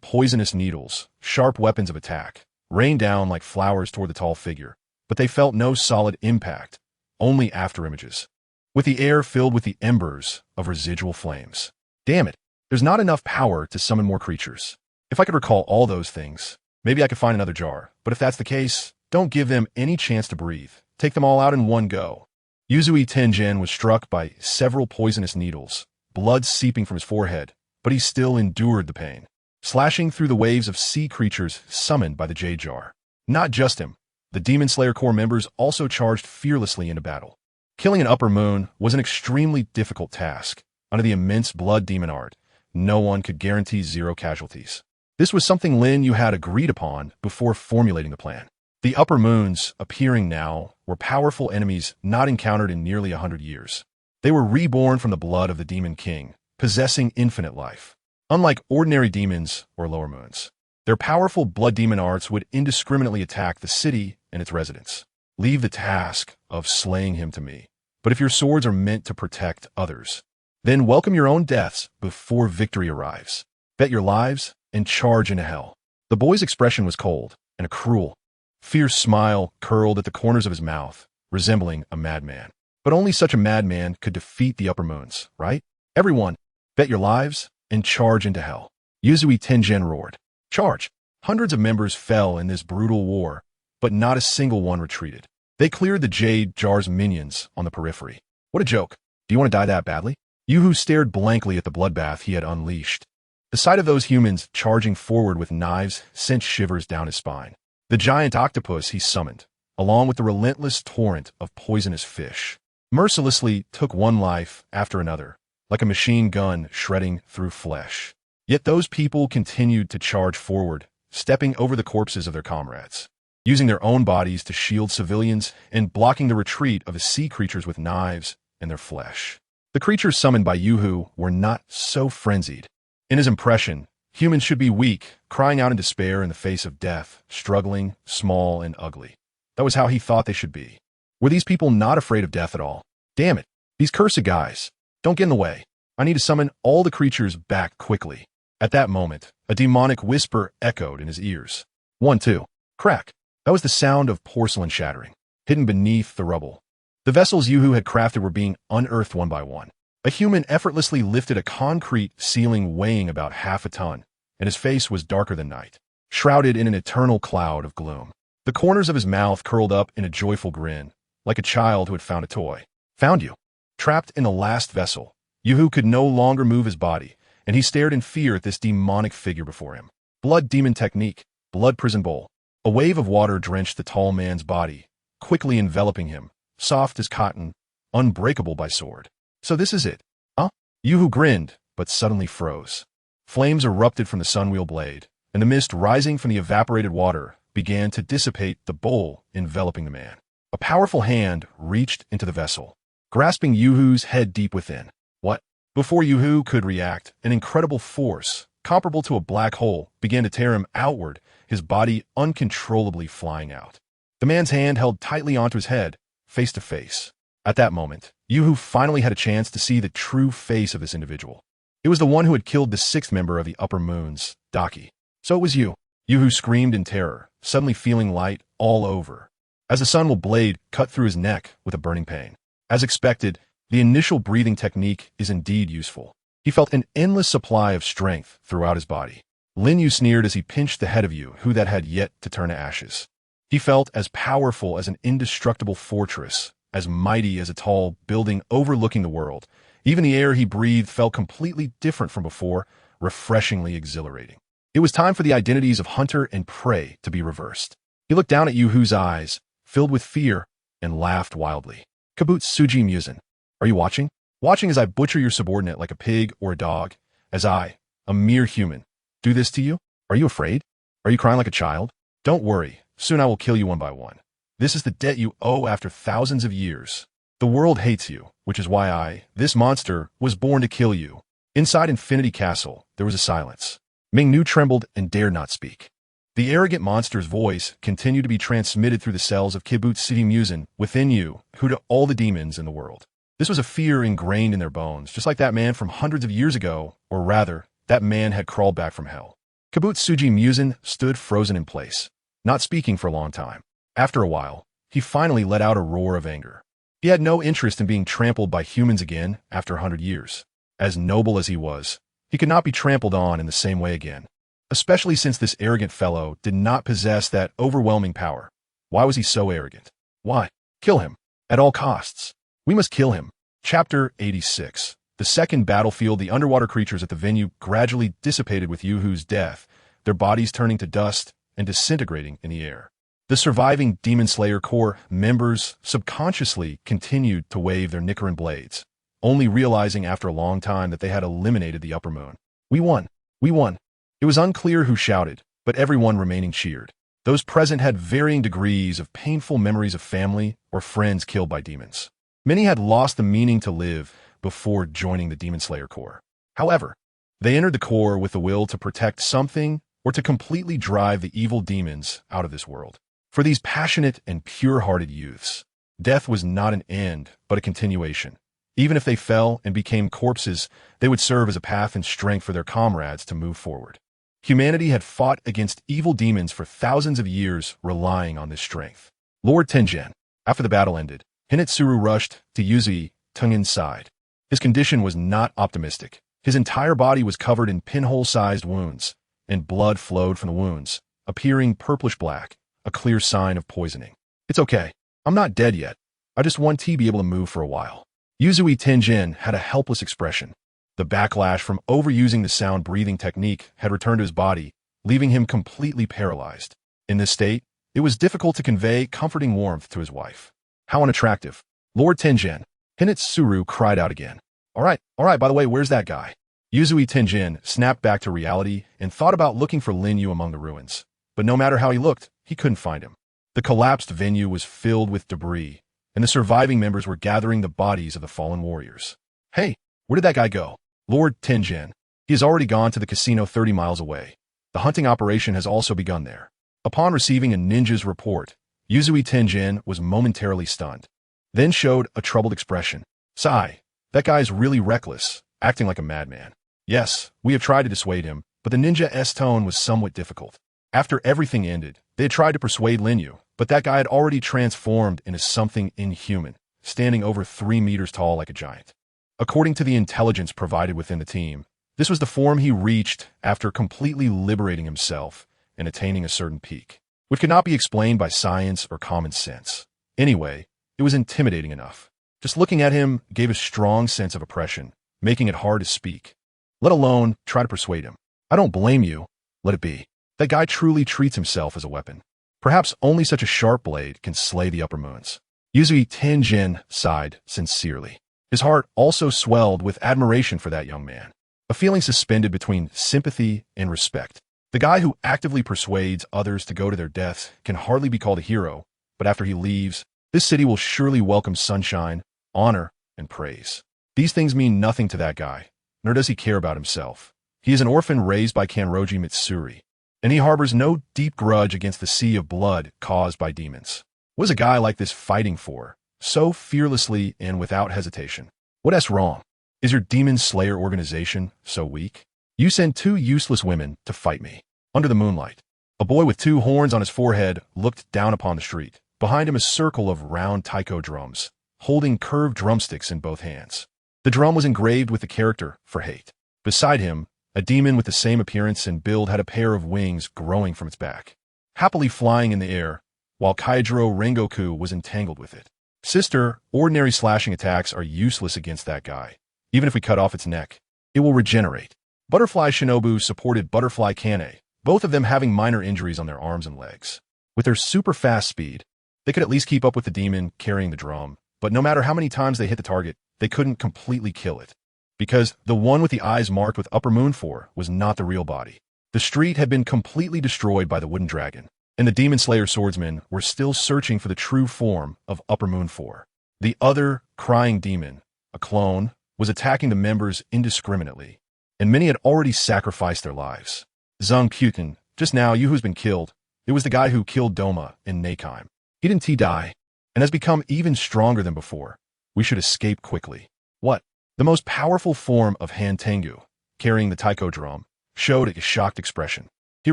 poisonous needles, sharp weapons of attack, rained down like flowers toward the tall figure, but they felt no solid impact, only afterimages, with the air filled with the embers of residual flames. Damn it, there's not enough power to summon more creatures. If I could recall all those things, maybe I could find another jar, but if that's the case, don't give them any chance to breathe. Take them all out in one go. Yuzui Tenjin was struck by several poisonous needles, blood seeping from his forehead, but he still endured the pain, slashing through the waves of sea creatures summoned by the Jade Jar. Not just him, the Demon Slayer Corps members also charged fearlessly into battle. Killing an Upper Moon was an extremely difficult task. Under the immense Blood Demon Art, no one could guarantee 0 casualties. This was something Lin Yu had agreed upon before formulating the plan. The Upper Moons, appearing now, were powerful enemies not encountered in nearly 100 years. They were reborn from the blood of the Demon King, possessing infinite life. Unlike ordinary demons or lower moons, their powerful Blood Demon Arts would indiscriminately attack the city and its residents. Leave the task of slaying him to me. But if your swords are meant to protect others, then welcome your own deaths before victory arrives. Bet your lives and charge into hell. The boy's expression was cold and a cruel, fierce smile curled at the corners of his mouth, resembling a madman. But only such a madman could defeat the Upper Moons, right? Everyone, bet your lives and charge into hell. Yuzui Tenjin roared. Charge! Hundreds of members fell in this brutal war, but not a single one retreated. They cleared the Jade Jar's minions on the periphery. What a joke. Do you want to die that badly? Yuhu stared blankly at the bloodbath he had unleashed. The sight of those humans charging forward with knives sent shivers down his spine. The giant octopus he summoned, along with the relentless torrent of poisonous fish, mercilessly took one life after another, like a machine gun shredding through flesh. Yet those people continued to charge forward, stepping over the corpses of their comrades, using their own bodies to shield civilians and blocking the retreat of the sea creatures with knives and their flesh. The creatures summoned by Yuhu were not so frenzied. In his impression, humans should be weak, crying out in despair in the face of death, struggling, small, and ugly. That was how he thought they should be. Were these people not afraid of death at all? Damn it, these cursed guys. Don't get in the way. I need to summon all the creatures back quickly. At that moment, a demonic whisper echoed in his ears. 1, 2. Crack. That was the sound of porcelain shattering, hidden beneath the rubble. The vessels Yuhu had crafted were being unearthed one by one. A human effortlessly lifted a concrete ceiling weighing about half a ton, and his face was darker than night, shrouded in an eternal cloud of gloom. The corners of his mouth curled up in a joyful grin, like a child who had found a toy. Found you. Trapped in the last vessel, Yuhu could no longer move his body, and he stared in fear at this demonic figure before him. Blood demon technique, blood prison bowl. A wave of water drenched the tall man's body, quickly enveloping him, soft as cotton, unbreakable by sword. So this is it, huh? Yuhu grinned, but suddenly froze. Flames erupted from the sunwheel blade, and the mist rising from the evaporated water began to dissipate the bowl enveloping the man. A powerful hand reached into the vessel, grasping Yuhu's head deep within. What? Before Yuhu could react, an incredible force, comparable to a black hole, began to tear him outward, his body uncontrollably flying out. The man's hand held tightly onto his head, face to face. At that moment, Yuhu finally had a chance to see the true face of this individual. It was the one who had killed the sixth member of the Upper Moons, Daki. So it was you. Yuhu screamed in terror, suddenly feeling light all over, as the sunwheel blade cut through his neck with a burning pain. As expected, the initial breathing technique is indeed useful. He felt an endless supply of strength throughout his body. Lin Yu sneered as he pinched the head of Yuhu that had yet to turn to ashes. He felt as powerful as an indestructible fortress, as mighty as a tall building overlooking the world. Even the air he breathed felt completely different from before, refreshingly exhilarating. It was time for the identities of hunter and prey to be reversed. He looked down at Yuhu's eyes, filled with fear, and laughed wildly. Kabuts Muzin, are you watching? Watching as I butcher your subordinate like a pig or a dog, as I, a mere human, do this to you? Are you afraid? Are you crying like a child? Don't worry, soon I will kill you one by one. This is the debt you owe after thousands of years. The world hates you, which is why I, this monster, was born to kill you. Inside Infinity Castle, there was a silence. Ming-Nu trembled and dared not speak. The arrogant monster's voice continued to be transmitted through the cells of Kibbutz Muzin within you, who to all the demons in the world. This was a fear ingrained in their bones, just like that man from hundreds of years ago, or rather, that man had crawled back from hell. Kibbutz Muzin stood frozen in place, not speaking for a long time. After a while, he finally let out a roar of anger. He had no interest in being trampled by humans again after 100 years. As noble as he was, he could not be trampled on in the same way again, especially since this arrogant fellow did not possess that overwhelming power. Why was he so arrogant? Why? Kill him. At all costs. We must kill him. Chapter 86. The second battlefield. The underwater creatures at the venue gradually dissipated with Yuhu's death, their bodies turning to dust and disintegrating in the air. The surviving Demon Slayer Corps members subconsciously continued to wave their Nichirin Blades, only realizing after a long time that they had eliminated the Upper Moon. We won. We won. It was unclear who shouted, but everyone remaining cheered. Those present had varying degrees of painful memories of family or friends killed by demons. Many had lost the meaning to live before joining the Demon Slayer Corps. However, they entered the Corps with the will to protect something or to completely drive the evil demons out of this world. For these passionate and pure-hearted youths, death was not an end, but a continuation. Even if they fell and became corpses, they would serve as a path and strength for their comrades to move forward. Humanity had fought against evil demons for thousands of years, relying on this strength. Lord Tengen. After the battle ended, Hinetsuru rushed to Yuzui Tungin's side. His condition was not optimistic. His entire body was covered in pinhole-sized wounds, and blood flowed from the wounds, appearing purplish-black, a clear sign of poisoning. It's okay. I'm not dead yet. I just want to be able to move for a while. Yuzui Tenjin had a helpless expression. The backlash from overusing the sound breathing technique had returned to his body, leaving him completely paralyzed. In this state, it was difficult to convey comforting warmth to his wife. How unattractive. Lord Tenjin. Hinetsuru cried out again. All right, by the way, where's that guy? Yuzui Tenjin snapped back to reality and thought about looking for Lin Yu among the ruins. But no matter how he looked, he couldn't find him. The collapsed venue was filled with debris, and the surviving members were gathering the bodies of the fallen warriors. Hey, where did that guy go? Lord Tenjin. He has already gone to the casino 30 miles away. The hunting operation has also begun there. Upon receiving a ninja's report, Yuzui Tenjin was momentarily stunned, then showed a troubled expression. Sigh, that guy's really reckless. acting like a madman. Yes, we have tried to dissuade him, but the ninja's tone was somewhat difficult. After everything ended, they had tried to persuade Lin Yu, but that guy had already transformed into something inhuman, standing over 3 meters tall like a giant. According to the intelligence provided within the team, this was the form he reached after completely liberating himself and attaining a certain peak, which could not be explained by science or common sense. Anyway, it was intimidating enough. Just looking at him gave a strong sense of oppression, making it hard to speak, let alone try to persuade him. I don't blame you. Let it be. That guy truly treats himself as a weapon. Perhaps only such a sharp blade can slay the upper moons. Yuzui Tenjin sighed sincerely. His heart also swelled with admiration for that young man, a feeling suspended between sympathy and respect. The guy who actively persuades others to go to their deaths can hardly be called a hero, but after he leaves, this city will surely welcome sunshine, honor, and praise. These things mean nothing to that guy, nor does he care about himself. He is an orphan raised by Kanroji Mitsuri, and he harbors no deep grudge against the sea of blood caused by demons. What is a guy like this fighting for, so fearlessly and without hesitation? What's wrong? Is your demon slayer organization so weak? You send 2 useless women to fight me. Under the moonlight, a boy with 2 horns on his forehead looked down upon the street. Behind him a circle of round taiko drums, holding curved drumsticks in both hands. The drum was engraved with the character for hate. Beside him, a demon with the same appearance and build had a pair of wings growing from its back, happily flying in the air, while Kaijiro Rengoku was entangled with it. Sister, ordinary slashing attacks are useless against that guy. Even if we cut off its neck, it will regenerate. Butterfly Shinobu supported Butterfly Kane, both of them having minor injuries on their arms and legs. With their super fast speed, they could at least keep up with the demon carrying the drum, but no matter how many times they hit the target, they couldn't completely kill it. Because the one with the eyes marked with Upper Moon 4 was not the real body. The street had been completely destroyed by the wooden dragon, and the Demon Slayer swordsmen were still searching for the true form of Upper Moon 4. The other, crying demon, a clone, was attacking the members indiscriminately, and many had already sacrificed their lives. Zhang Putin, just now you who's been killed, it was the guy who killed Doma in Nakheim. He didn't die, and has become even stronger than before. We should escape quickly. What? The most powerful form of Han Tengu, carrying the taiko drum, showed a shocked expression. He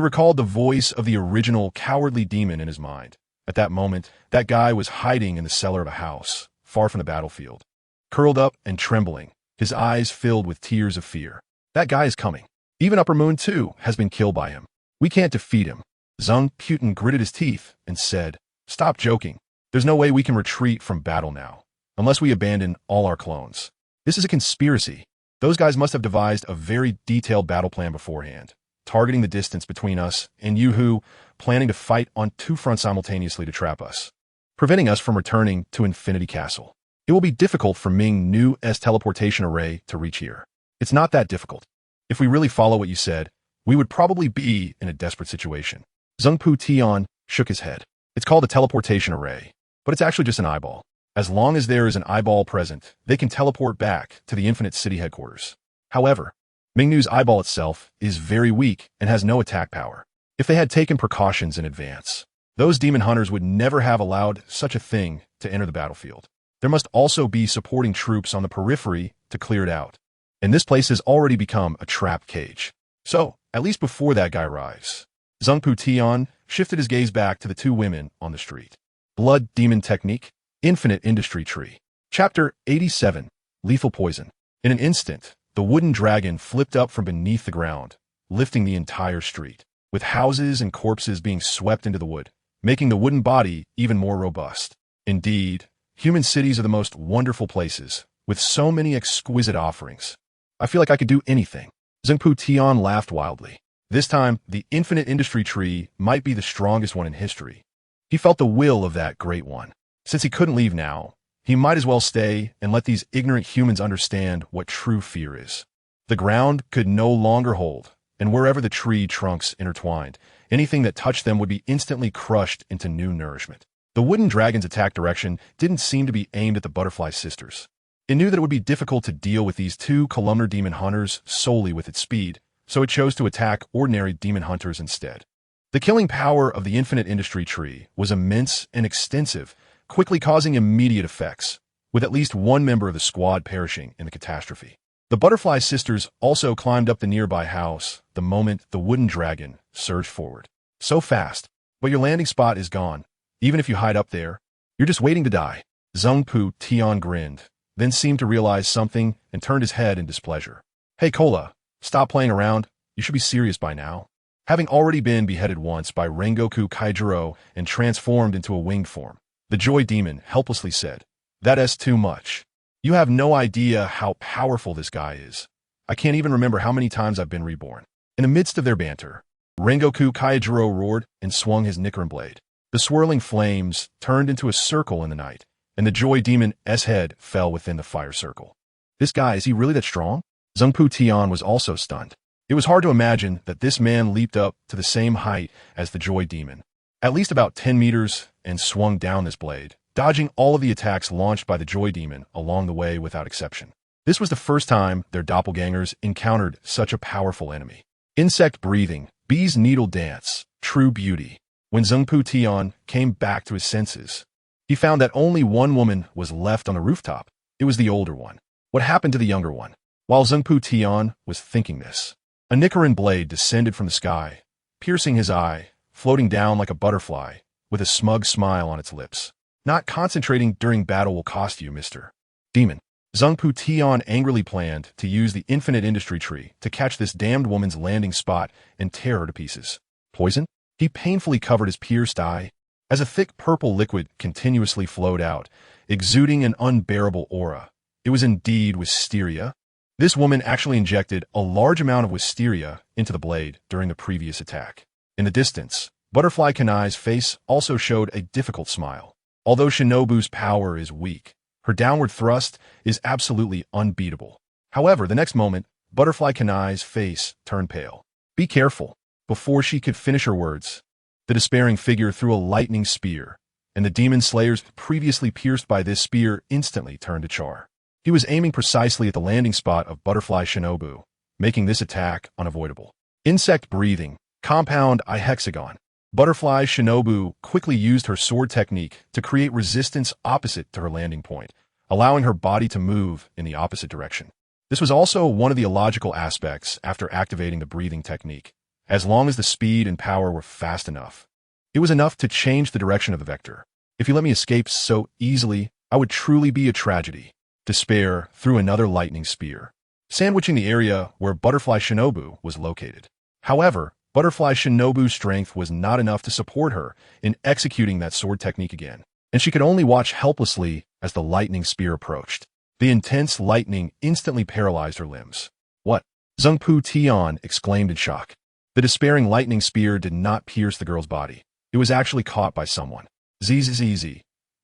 recalled the voice of the original cowardly demon in his mind. At that moment, that guy was hiding in the cellar of a house, far from the battlefield, curled up and trembling, his eyes filled with tears of fear. That guy is coming. Even Upper Moon 2 has been killed by him. We can't defeat him. Zhang Putin gritted his teeth and said, "Stop joking. There's no way we can retreat from battle now, unless we abandon all our clones. This is a conspiracy. Those guys must have devised a very detailed battle plan beforehand, targeting the distance between us and you who, planning to fight on 2 fronts simultaneously to trap us, preventing us from returning to Infinity Castle. It will be difficult for Ming Nu's teleportation array to reach here. It's not that difficult. If we really follow what you said, we would probably be in a desperate situation." Zheng Pu Tian shook his head. "It's called a teleportation array, but it's actually just an eyeball. As long as there is an eyeball present, they can teleport back to the Infinite City headquarters. However, Mingnu's eyeball itself is very weak and has no attack power. If they had taken precautions in advance, those demon hunters would never have allowed such a thing to enter the battlefield. There must also be supporting troops on the periphery to clear it out. And this place has already become a trap cage. So, at least before that guy arrives." Zheng Pu Tian shifted his gaze back to the 2 women on the street. Blood Demon Technique, Infinite Industry Tree. Chapter 87, Lethal Poison. In an instant, the wooden dragon flipped up from beneath the ground, lifting the entire street, with houses and corpses being swept into the wood, making the wooden body even more robust. Indeed, human cities are the most wonderful places, with so many exquisite offerings. I feel like I could do anything. Zheng Pu Tian laughed wildly. This time, the Infinite Industry Tree might be the strongest one in history. He felt the will of that great one. Since he couldn't leave now, he might as well stay and let these ignorant humans understand what true fear is. The ground could no longer hold, and wherever the tree trunks intertwined, anything that touched them would be instantly crushed into new nourishment. The wooden dragon's attack direction didn't seem to be aimed at the butterfly sisters. It knew that it would be difficult to deal with these 2 columnar demon hunters solely with its speed, so it chose to attack ordinary demon hunters instead. The killing power of the Infinite Industry Tree was immense and extensive, quickly causing immediate effects, with at least 1 member of the squad perishing in the catastrophe. The butterfly sisters also climbed up the nearby house the moment the wooden dragon surged forward. So fast, but your landing spot is gone. Even if you hide up there, you're just waiting to die. Zhengpu Tian grinned, then seemed to realize something and turned his head in displeasure. Hey Kola, stop playing around. You should be serious by now. Having already been beheaded once by Rengoku Kaijiro and transformed into a winged form, the Joy Demon helplessly said, "That's too much. You have no idea how powerful this guy is. I can't even remember how many times I've been reborn." In the midst of their banter, Rengoku Kaijiro roared and swung his Nichirin Blade. The swirling flames turned into a circle in the night, and the Joy Demon's head fell within the fire circle. This guy, is he really that strong? Zhengpu Tian was also stunned. It was hard to imagine that this man leaped up to the same height as the Joy Demon, at least about 10 meters, and swung down this blade, dodging all of the attacks launched by the Joy Demon along the way without exception. This was the first time their doppelgangers encountered such a powerful enemy. Insect breathing, bee's needle dance, true beauty. When Zhengpu Tian came back to his senses, he found that only one woman was left on the rooftop. It was the older one. What happened to the younger one? While Zhengpu Tian was thinking this, a Nichirin Blade descended from the sky, piercing his eye, floating down like a butterfly, with a smug smile on its lips. Not concentrating during battle will cost you, Mr. Demon. Zhengpu Tian angrily planned to use the infinite industry tree to catch this damned woman's landing spot and tear her to pieces. Poison? He painfully covered his pierced eye, as a thick purple liquid continuously flowed out, exuding an unbearable aura. It was indeed wisteria. This woman actually injected a large amount of wisteria into the blade during the previous attack. In the distance, Butterfly Kanai's face also showed a difficult smile. Although Shinobu's power is weak, her downward thrust is absolutely unbeatable. However, the next moment, Butterfly Kanai's face turned pale. Be careful. Before she could finish her words, the despairing figure threw a lightning spear, and the demon slayers previously pierced by this spear instantly turned to char. He was aiming precisely at the landing spot of Butterfly Shinobu, making this attack unavoidable. Insect breathing, compound I hexagon. Butterfly Shinobu quickly used her sword technique to create resistance opposite to her landing point, allowing her body to move in the opposite direction. This was also one of the illogical aspects after activating the breathing technique. As long as the speed and power were fast enough, it was enough to change the direction of the vector. If you let me escape so easily, I would truly be a tragedy. Despair threw another lightning spear, sandwiching the area where Butterfly Shinobu was located. However, Butterfly Shinobu's strength was not enough to support her in executing that sword technique again, and she could only watch helplessly as the lightning spear approached. The intense lightning instantly paralyzed her limbs. What? Zhengpu Tian exclaimed in shock. The despairing lightning spear did not pierce the girl's body. It was actually caught by someone. Zzz.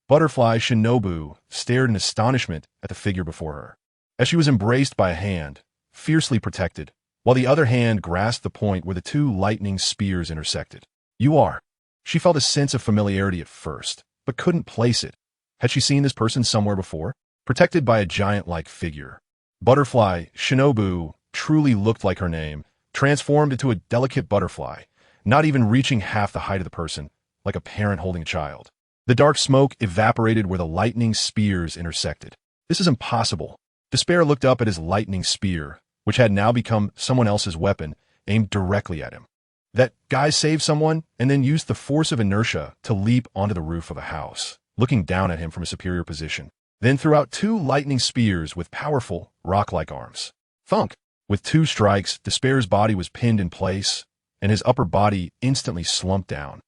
Butterfly Shinobu stared in astonishment at the figure before her, as she was embraced by a hand, fiercely protected, while the other hand grasped the point where the two lightning spears intersected. You are. She felt a sense of familiarity at first, but couldn't place it. Had she seen this person somewhere before? Protected by a giant-like figure, Butterfly Shinobu truly looked like her name, transformed into a delicate butterfly, not even reaching half the height of the person, like a parent holding a child. The dark smoke evaporated where the lightning spears intersected. This is impossible. Despair looked up at his lightning spear, which had now become someone else's weapon, aimed directly at him. That guy saved someone and then used the force of inertia to leap onto the roof of a house, looking down at him from a superior position, then threw out two lightning spears with powerful, rock-like arms. Thunk! With two strikes, Despair's body was pinned in place, and his upper body instantly slumped down,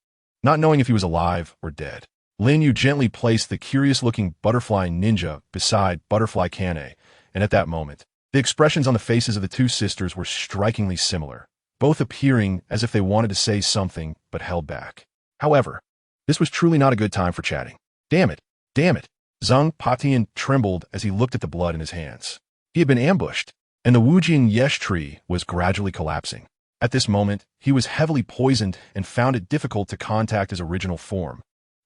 not knowing if he was alive or dead. Lin Yu gently placed the curious-looking butterfly ninja beside Butterfly Kane, and at that moment, the expressions on the faces of the two sisters were strikingly similar, both appearing as if they wanted to say something but held back. However, this was truly not a good time for chatting. Damn it! Damn it! Zheng Patian trembled as he looked at the blood in his hands. He had been ambushed, and the Wujian Yesh tree was gradually collapsing. At this moment, he was heavily poisoned and found it difficult to contact his original form,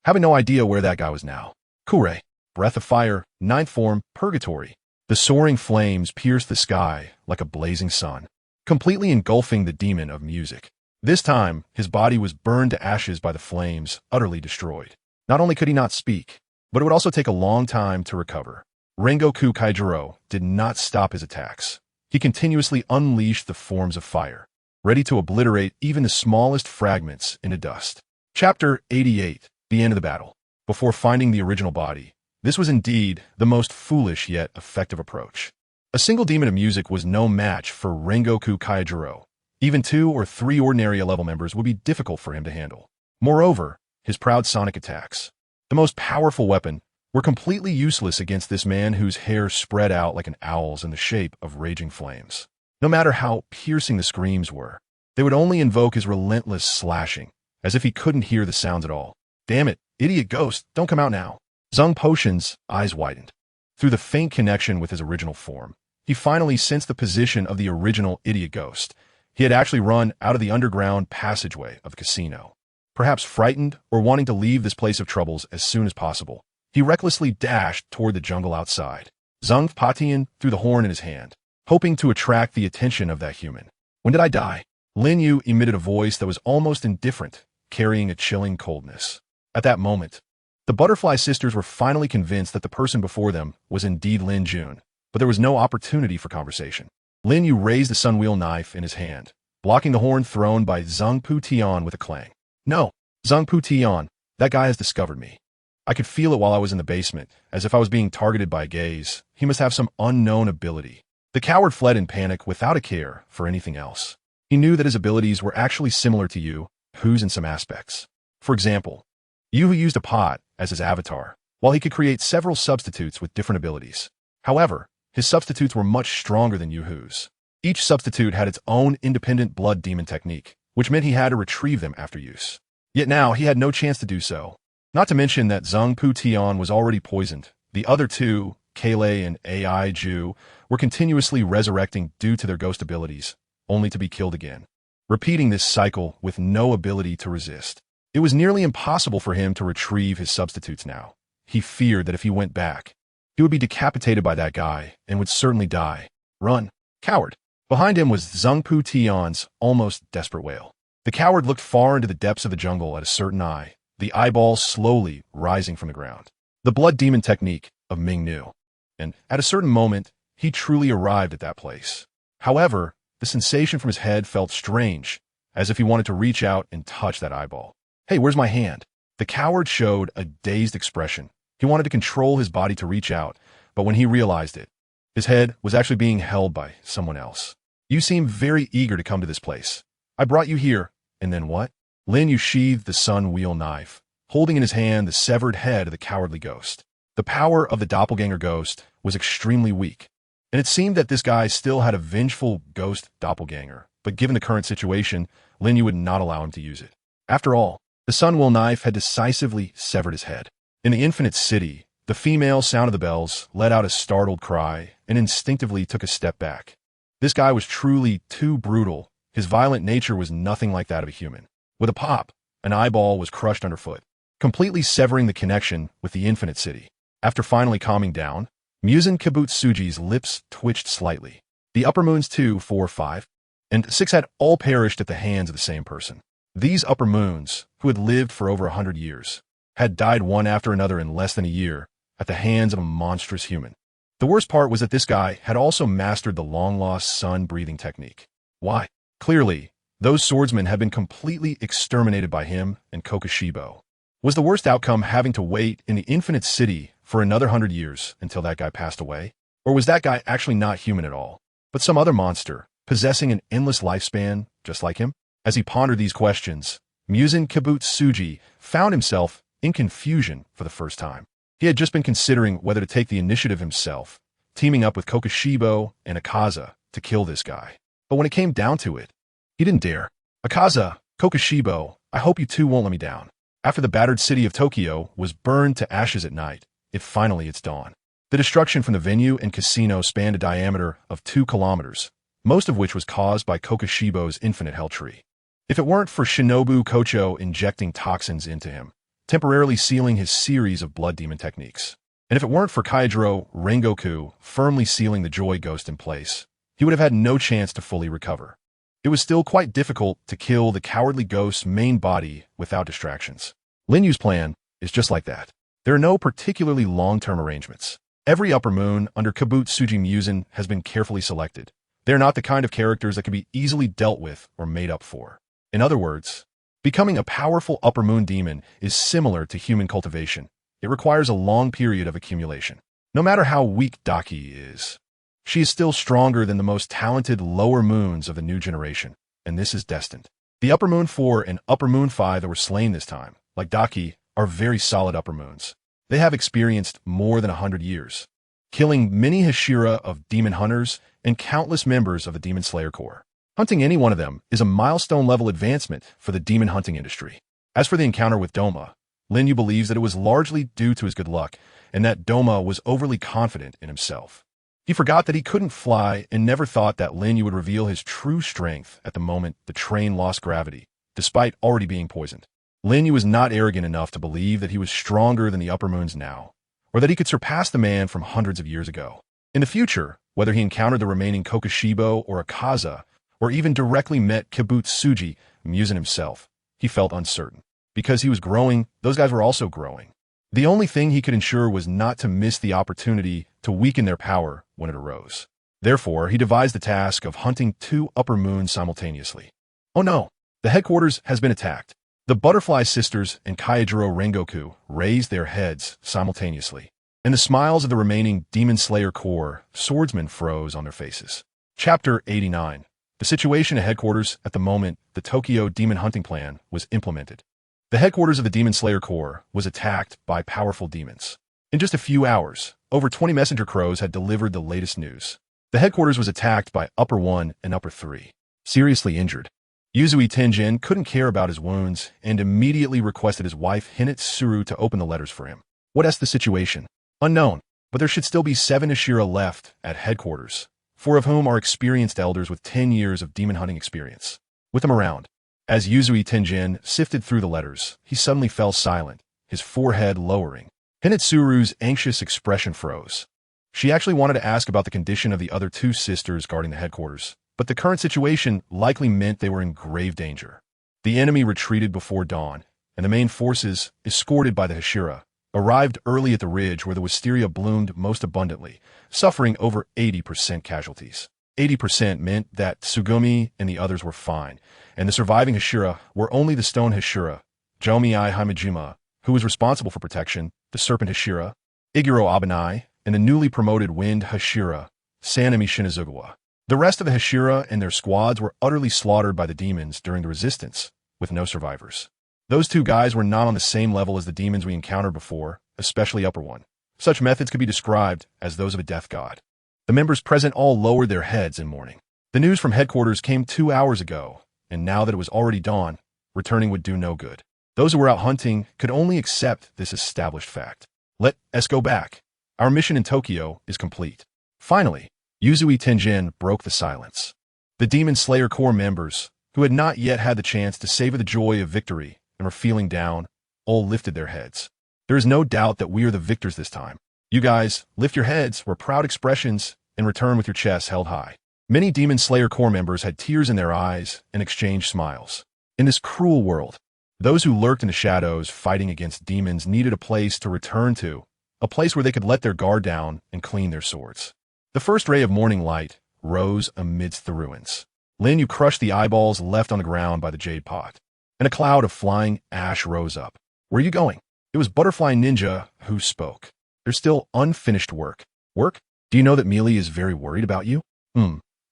having no idea where that guy was now. Kure, breath of fire, ninth form, purgatory. The soaring flames pierced the sky like a blazing sun, completely engulfing the demon of music. This time, his body was burned to ashes by the flames, utterly destroyed. Not only could he not speak, but it would also take a long time to recover. Rengoku Kaijiro did not stop his attacks. He continuously unleashed the forms of fire, ready to obliterate even the smallest fragments into dust. Chapter 88. The End of the Battle. Before finding the original body, this was indeed the most foolish yet effective approach. A single demon of music was no match for Rengoku Kaijiro. Even 2 or 3 ordinary level members would be difficult for him to handle. Moreover, his proud sonic attacks, the most powerful weapon, were completely useless against this man whose hair spread out like an owl's in the shape of raging flames. No matter how piercing the screams were, they would only invoke his relentless slashing, as if he couldn't hear the sounds at all. Damn it, idiot ghost, don't come out now. Zhang Potion's eyes widened. Through the faint connection with his original form, he finally sensed the position of the original idiot ghost. He had actually run out of the underground passageway of the casino. Perhaps frightened or wanting to leave this place of troubles as soon as possible, he recklessly dashed toward the jungle outside. Zhang Patian threw the horn in his hand, hoping to attract the attention of that human. When did I die? Lin Yu emitted a voice that was almost indifferent, carrying a chilling coldness. At that moment, the Butterfly Sisters were finally convinced that the person before them was indeed Lin Jun, but there was no opportunity for conversation. Lin Yu raised the sunwheel knife in his hand, blocking the horn thrown by Zhang Putian with a clang. No, Zhang Putian, that guy has discovered me. I could feel it while I was in the basement, as if I was being targeted by a gaze. He must have some unknown ability. The coward fled in panic without a care for anything else. He knew that his abilities were actually similar to Yu Hu's in some aspects. For example, Yu Hu used a pot as his avatar, while he could create several substitutes with different abilities. However, his substitutes were much stronger than Yu Hu's. Each substitute had its own independent blood demon technique, which meant he had to retrieve them after use. Yet now he had no chance to do so. Not to mention that Zhang Putian was already poisoned. The other 2, Kale and Ai Ju, were continuously resurrecting due to their ghost abilities, only to be killed again, repeating this cycle with no ability to resist. It was nearly impossible for him to retrieve his substitutes now. He feared that if he went back, he would be decapitated by that guy and would certainly die. Run, coward. Behind him was Zhang Putian's almost desperate wail. The coward looked far into the depths of the jungle at a certain eye, the eyeballs slowly rising from the ground. The blood demon technique of Ming Nu. And at a certain moment, he truly arrived at that place. However, the sensation from his head felt strange, as if he wanted to reach out and touch that eyeball. Hey, where's my hand? The coward showed a dazed expression. He wanted to control his body to reach out, but when he realized it, his head was actually being held by someone else. You seem very eager to come to this place. I brought you here, and then what? Lin Yu sheathed the sun wheel knife, holding in his hand the severed head of the cowardly ghost. The power of the doppelganger ghost was extremely weak, and it seemed that this guy still had a vengeful ghost doppelganger, but given the current situation, Lin Yu would not allow him to use it. After all, the sun wheel knife had decisively severed his head. In the infinite city, the female sound of the bells let out a startled cry and instinctively took a step back. This guy was truly too brutal. His violent nature was nothing like that of a human. With a pop, an eyeball was crushed underfoot, completely severing the connection with the infinite city. After finally calming down, Muzan Kibutsuji's lips twitched slightly. The upper moons 2, 4, 5, and 6 had all perished at the hands of the same person. These upper moons, who had lived for over 100 years, had died one after another in less than a year at the hands of a monstrous human. The worst part was that this guy had also mastered the long-lost sun-breathing technique. Why? Clearly, those swordsmen had been completely exterminated by him and Kokushibo. Was the worst outcome having to wait in the infinite city for another 100 years until that guy passed away? Or was that guy actually not human at all, but some other monster, possessing an endless lifespan just like him? As he pondered these questions, Muzan Kibutsuji found himself in confusion for the first time. He had just been considering whether to take the initiative himself, teaming up with Kokushibo and Akaza to kill this guy. But when it came down to it, he didn't dare. Akaza, Kokushibo, I hope you two won't let me down. After the battered city of Tokyo was burned to ashes at night, it's dawn. The destruction from the venue and casino spanned a diameter of 2 kilometers, most of which was caused by Kokushibo's infinite hell tree. If it weren't for Shinobu Kocho injecting toxins into him, temporarily sealing his series of blood demon techniques, and if it weren't for Kaijiro Rengoku firmly sealing the Joy Ghost in place, he would have had no chance to fully recover. It was still quite difficult to kill the cowardly ghost's main body without distractions. Lin Yu's plan is just like that. There are no particularly long-term arrangements. Every upper moon under Kibutsuji Musen has been carefully selected. They are not the kind of characters that can be easily dealt with or made up for. In other words, becoming a powerful upper moon demon is similar to human cultivation. It requires a long period of accumulation. No matter how weak Daki is, she is still stronger than the most talented lower moons of the new generation, and this is destined. The upper moon 4 and upper moon 5 that were slain this time, like Daki, are very solid upper moons. They have experienced more than 100 years, killing many Hashira of demon hunters and countless members of the Demon Slayer Corps. Hunting any one of them is a milestone-level advancement for the demon hunting industry. As for the encounter with Doma, Lin Yu believes that it was largely due to his good luck, and that Doma was overly confident in himself. He forgot that he couldn't fly and never thought that Lin Yu would reveal his true strength at the moment the train lost gravity, despite already being poisoned. Lin Yu was not arrogant enough to believe that he was stronger than the upper moons now, or that he could surpass the man from hundreds of years ago. In the future, whether he encountered the remaining Kokushibo or Akaza, or even directly met Kibutsuji Musen himself, he felt uncertain. Because he was growing, those guys were also growing. The only thing he could ensure was not to miss the opportunity to weaken their power when it arose. Therefore, he devised the task of hunting 2 upper moons simultaneously. Oh no! The headquarters has been attacked. The Butterfly Sisters and Kaijiro Rengoku raised their heads simultaneously, and the smiles of the remaining Demon Slayer Corps swordsmen froze on their faces. Chapter 89. The situation at headquarters at the moment the Tokyo Demon Hunting Plan was implemented. The headquarters of the Demon Slayer Corps was attacked by powerful demons. In just a few hours, over 20 messenger crows had delivered the latest news. The headquarters was attacked by Upper 1 and Upper 3, seriously injured. Yuzui Tenjin couldn't care about his wounds and immediately requested his wife Hinetsuru to open the letters for him. What is the situation? Unknown, but there should still be 7 Ashira left at headquarters, 4 of whom are experienced elders with 10 years of demon hunting experience. With them around, as Yuzui Tenjin sifted through the letters, he suddenly fell silent, his forehead lowering. Hinetsuru's anxious expression froze. She actually wanted to ask about the condition of the other 2 sisters guarding the headquarters, but the current situation likely meant they were in grave danger. The enemy retreated before dawn, and the main forces, escorted by the Hashira, arrived early at the ridge where the wisteria bloomed most abundantly, suffering over 80% casualties. 80% meant that Tsugumi and the others were fine, and the surviving Hashira were only the stone Hashira, Jomiai Himejima, who was responsible for protection, the serpent Hashira, Iguro Abanai, and the newly promoted wind Hashira, Sanemi Shinazugawa. The rest of the Hashira and their squads were utterly slaughtered by the demons during the resistance, with no survivors. Those 2 guys were not on the same level as the demons we encountered before, especially Upper 1. Such methods could be described as those of a death god. The members present all lowered their heads in mourning. The news from headquarters came 2 hours ago, and now that it was already dawn, returning would do no good. Those who were out hunting could only accept this established fact. Let us go back. Our mission in Tokyo is complete. Finally, Yuzui Tenjin broke the silence. The Demon Slayer Corps members, who had not yet had the chance to savor the joy of victory and were feeling down, all lifted their heads. There is no doubt that we are the victors this time. You guys, lift your heads, were proud expressions, and return with your chests held high. Many Demon Slayer Corps members had tears in their eyes and exchanged smiles. In this cruel world, those who lurked in the shadows fighting against demons needed a place to return to, a place where they could let their guard down and clean their swords. The first ray of morning light rose amidst the ruins. Lin Yu crushed the eyeballs left on the ground by the jade pot, and a cloud of flying ash rose up. Where are you going? It was Butterfly Ninja who spoke. There's still unfinished work. Work? Do you know that Mealy is very worried about you?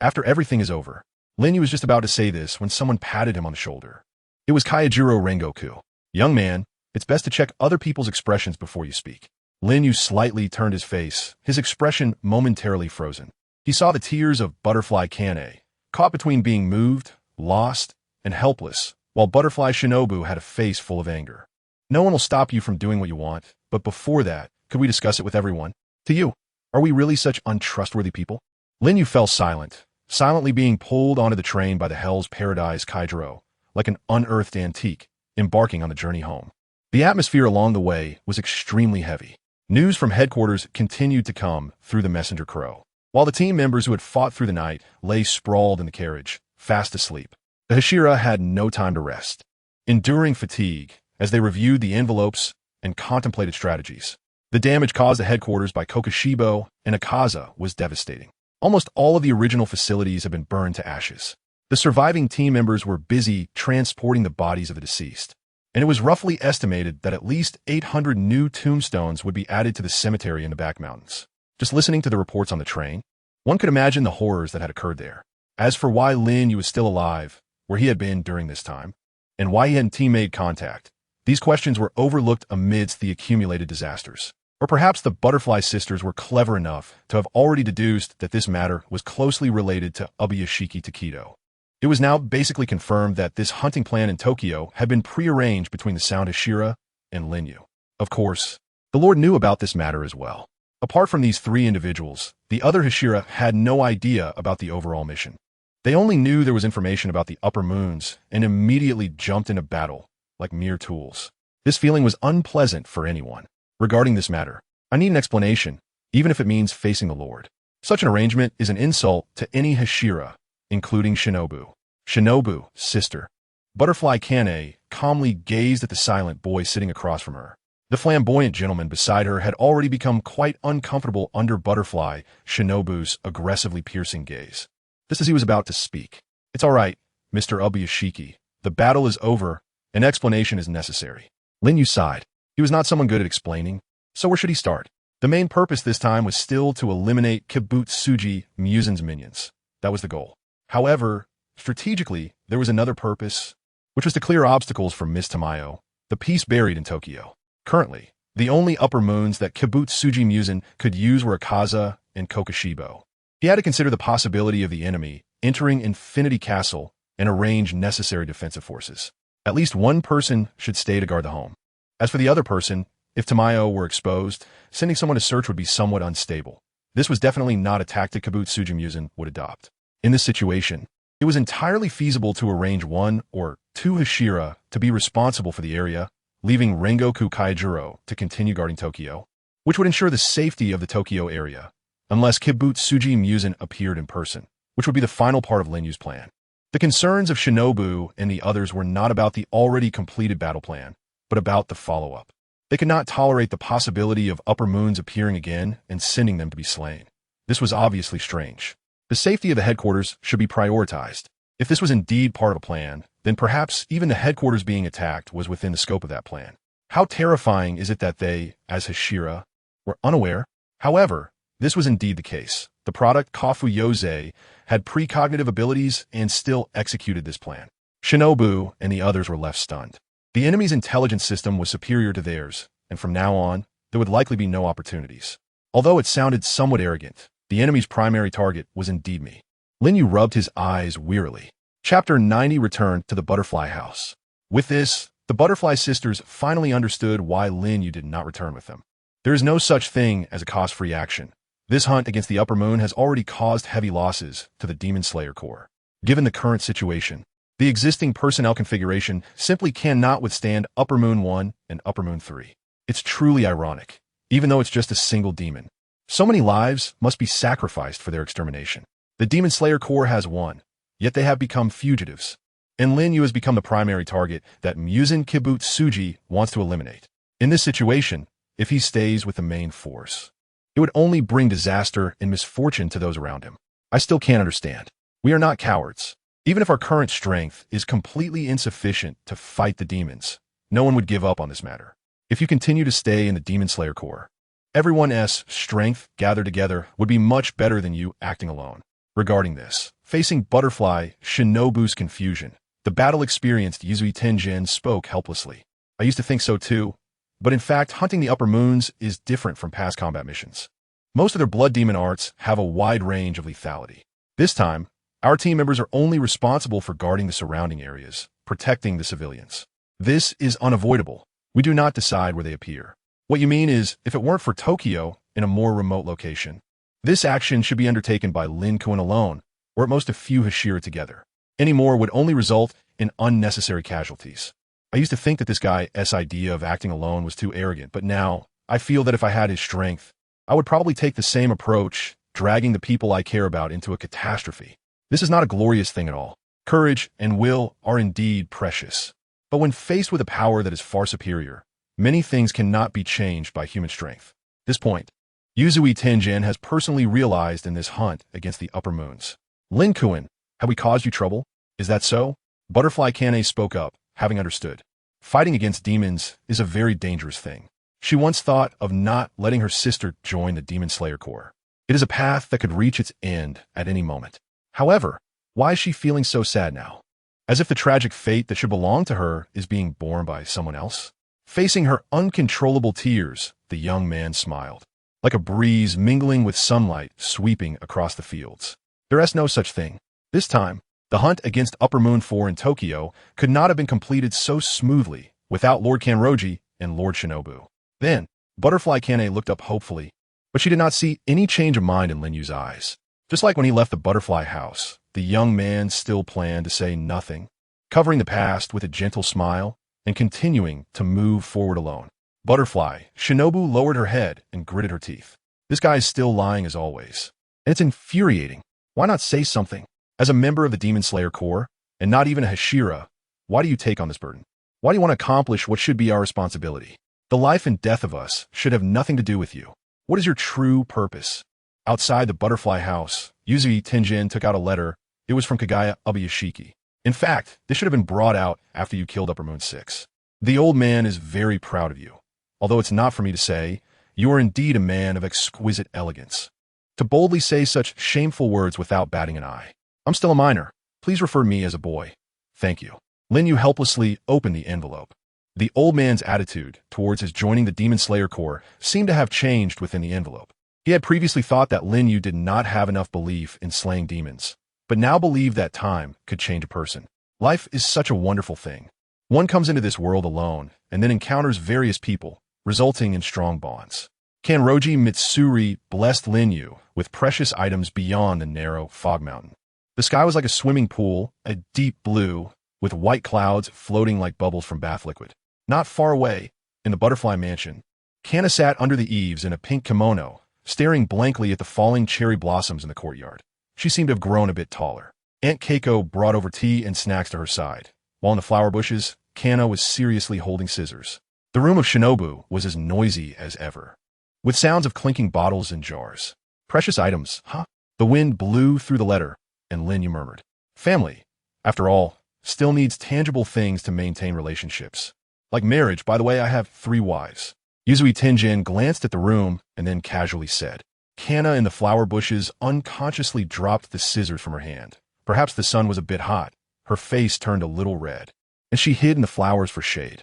After everything is over. Lin Yu was just about to say this when someone patted him on the shoulder. It was Kaijiro Rengoku. Young man, it's best to check other people's expressions before you speak. Lin Yu slightly turned his face, his expression momentarily frozen. He saw the tears of Butterfly Kane, caught between being moved, lost, and helpless, while Butterfly Shinobu had a face full of anger. No one will stop you from doing what you want, but before that, could we discuss it with everyone? To you, are we really such untrustworthy people? Lin Yu fell silent, silently being pulled onto the train by the Hell's Paradise Kaijiro, like an unearthed antique, embarking on the journey home. The atmosphere along the way was extremely heavy. News from headquarters continued to come through the messenger crow, while the team members who had fought through the night lay sprawled in the carriage, fast asleep. The Hashira had no time to rest, enduring fatigue as they reviewed the envelopes and contemplated strategies. The damage caused at headquarters by Kokushibo and Akaza was devastating. Almost all of the original facilities have been burned to ashes. The surviving team members were busy transporting the bodies of the deceased, and it was roughly estimated that at least 800 new tombstones would be added to the cemetery in the back mountains. Just listening to the reports on the train, one could imagine the horrors that had occurred there. As for why Lin Yu was still alive, where he had been during this time, and why he hadn't team-made contact, these questions were overlooked amidst the accumulated disasters. Or perhaps the Butterfly Sisters were clever enough to have already deduced that this matter was closely related to Ubuyashiki Takedo. It was now basically confirmed that this hunting plan in Tokyo had been prearranged between the Sound Hashira and Lin Yu. Of course, the Lord knew about this matter as well. Apart from these three individuals, the other Hashira had no idea about the overall mission. They only knew there was information about the upper moons and immediately jumped into battle like mere tools. This feeling was unpleasant for anyone. Regarding this matter, I need an explanation, even if it means facing the Lord. Such an arrangement is an insult to any Hashira, including Shinobu. Shinobu, sister. Butterfly Kane calmly gazed at the silent boy sitting across from her. The flamboyant gentleman beside her had already become quite uncomfortable under Butterfly Shinobu's aggressively piercing gaze. Just as he was about to speak. It's all right, Mr. Ubuyashiki. The battle is over. An explanation is necessary. Lin Yu sighed. He was not someone good at explaining, so where should he start? The main purpose this time was still to eliminate Kibutsuji Musen's minions. That was the goal. However, strategically, there was another purpose, which was to clear obstacles for Miss Tamayo, the piece buried in Tokyo. Currently, the only upper moons that Kibutsuji Musen could use were Akaza and Kokushibo. He had to consider the possibility of the enemy entering Infinity Castle and arrange necessary defensive forces. At least one person should stay to guard the home. As for the other person, if Tamayo were exposed, sending someone to search would be somewhat unstable. This was definitely not a tactic Kibutsuji Musen would adopt. In this situation, it was entirely feasible to arrange one or two Hashira to be responsible for the area, leaving Rengoku Kaijuro to continue guarding Tokyo, which would ensure the safety of the Tokyo area, unless Kibutsuji Musen appeared in person, which would be the final part of Lin Yu's plan. The concerns of Shinobu and the others were not about the already completed battle plan, but about the follow-up. They could not tolerate the possibility of upper moons appearing again and sending them to be slain. This was obviously strange. The safety of the headquarters should be prioritized. If this was indeed part of a plan, then perhaps even the headquarters being attacked was within the scope of that plan. How terrifying is it that they, as Hashira, were unaware? However, this was indeed the case. The product, Kafuyose, had precognitive abilities and still executed this plan. Shinobu and the others were left stunned. The enemy's intelligence system was superior to theirs, and from now on, there would likely be no opportunities. Although it sounded somewhat arrogant, the enemy's primary target was indeed me. Lin Yu rubbed his eyes wearily. Chapter 90 returned to the Butterfly House. With this, the Butterfly Sisters finally understood why Lin Yu did not return with them. There is no such thing as a cost-free action. This hunt against the Upper Moon has already caused heavy losses to the Demon Slayer Corps. Given the current situation, the existing personnel configuration simply cannot withstand Upper Moon 1 and Upper Moon 3. It's truly ironic, even though it's just a single demon. So many lives must be sacrificed for their extermination. The Demon Slayer Corps has won, yet they have become fugitives. And Lin Yu has become the primary target that Musen Kibutsuji wants to eliminate. In this situation, if he stays with the main force, it would only bring disaster and misfortune to those around him. I still can't understand. We are not cowards. Even if our current strength is completely insufficient to fight the demons, no one would give up on this matter. If you continue to stay in the Demon Slayer Corps, everyone's strength gathered together would be much better than you acting alone. Regarding this, facing Butterfly Shinobu's confusion, the battle-experienced Yuzui Tenjin spoke helplessly. I used to think so too, but in fact, hunting the Upper Moons is different from past combat missions. Most of their blood demon arts have a wide range of lethality. This time, our team members are only responsible for guarding the surrounding areas, protecting the civilians. This is unavoidable. We do not decide where they appear. What you mean is, if it weren't for Tokyo in a more remote location, this action should be undertaken by Lin Kuan alone, or at most a few Hashira together. Any more would only result in unnecessary casualties. I used to think that this guy's idea of acting alone was too arrogant, but now, I feel that if I had his strength, I would probably take the same approach, dragging the people I care about into a catastrophe. This is not a glorious thing at all. Courage and will are indeed precious. But when faced with a power that is far superior, many things cannot be changed by human strength. This point, Yuzui Tenjin has personally realized in this hunt against the upper moons. Lin Kuan, have we caused you trouble? Is that so? Butterfly Kane spoke up, having understood. Fighting against demons is a very dangerous thing. She once thought of not letting her sister join the Demon Slayer Corps. It is a path that could reach its end at any moment. However, why is she feeling so sad now? As if the tragic fate that should belong to her is being borne by someone else? Facing her uncontrollable tears, the young man smiled, like a breeze mingling with sunlight sweeping across the fields. There is no such thing. This time, the hunt against Upper Moon 4 in Tokyo could not have been completed so smoothly without Lord Kanroji and Lord Shinobu. Then, Butterfly Kane looked up hopefully, but she did not see any change of mind in Lin Yu's eyes. Just like when he left the butterfly house, the young man still planned to say nothing, covering the past with a gentle smile and continuing to move forward alone. Butterfly, Shinobu lowered her head and gritted her teeth. This guy is still lying as always. And it's infuriating. Why not say something? As a member of the Demon Slayer Corps, and not even a Hashira, why do you take on this burden? Why do you want to accomplish what should be our responsibility? The life and death of us should have nothing to do with you. What is your true purpose? Outside the butterfly house, Yuzui Tenjin took out a letter. It was from Kagaya Ubuyashiki. In fact, this should have been brought out after you killed Upper Moon 6. The old man is very proud of you. Although it's not for me to say, you are indeed a man of exquisite elegance. To boldly say such shameful words without batting an eye. I'm still a minor. Please refer to me as a boy. Thank you. Lin Yu helplessly opened the envelope. The old man's attitude towards his joining the Demon Slayer Corps seemed to have changed within the envelope. He had previously thought that Lin Yu did not have enough belief in slaying demons, but now believed that time could change a person. Life is such a wonderful thing. One comes into this world alone and then encounters various people, resulting in strong bonds. Kanroji Mitsuri blessed Lin Yu with precious items beyond the narrow fog mountain. The sky was like a swimming pool, a deep blue, with white clouds floating like bubbles from bath liquid. Not far away, in the butterfly mansion, Kana sat under the eaves in a pink kimono, staring blankly at the falling cherry blossoms in the courtyard. She seemed to have grown a bit taller. Aunt Keiko brought over tea and snacks to her side, while in the flower bushes, Kana was seriously holding scissors. The room of Shinobu was as noisy as ever, with sounds of clinking bottles and jars. Precious items, huh? The wind blew through the letter, and Lin Yu murmured. Family, after all, still needs tangible things to maintain relationships. Like marriage, by the way, I have 3 wives. Yuzui Tenjin glanced at the room and then casually said. Kana in the flower bushes unconsciously dropped the scissors from her hand. Perhaps the sun was a bit hot. Her face turned a little red, and she hid in the flowers for shade.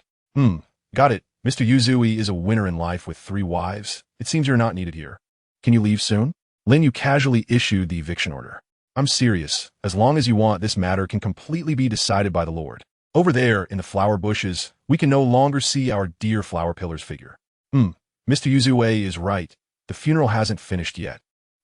Got it. Mr. Yuzui is a winner in life with 3 wives. It seems you're not needed here. Can you leave soon? Lin Yu casually issued the eviction order. I'm serious. As long as you want, this matter can completely be decided by the Lord. Over there, in the flower bushes, we can no longer see our dear flower pillar's figure. Mr. Yuzui is right. The funeral hasn't finished yet.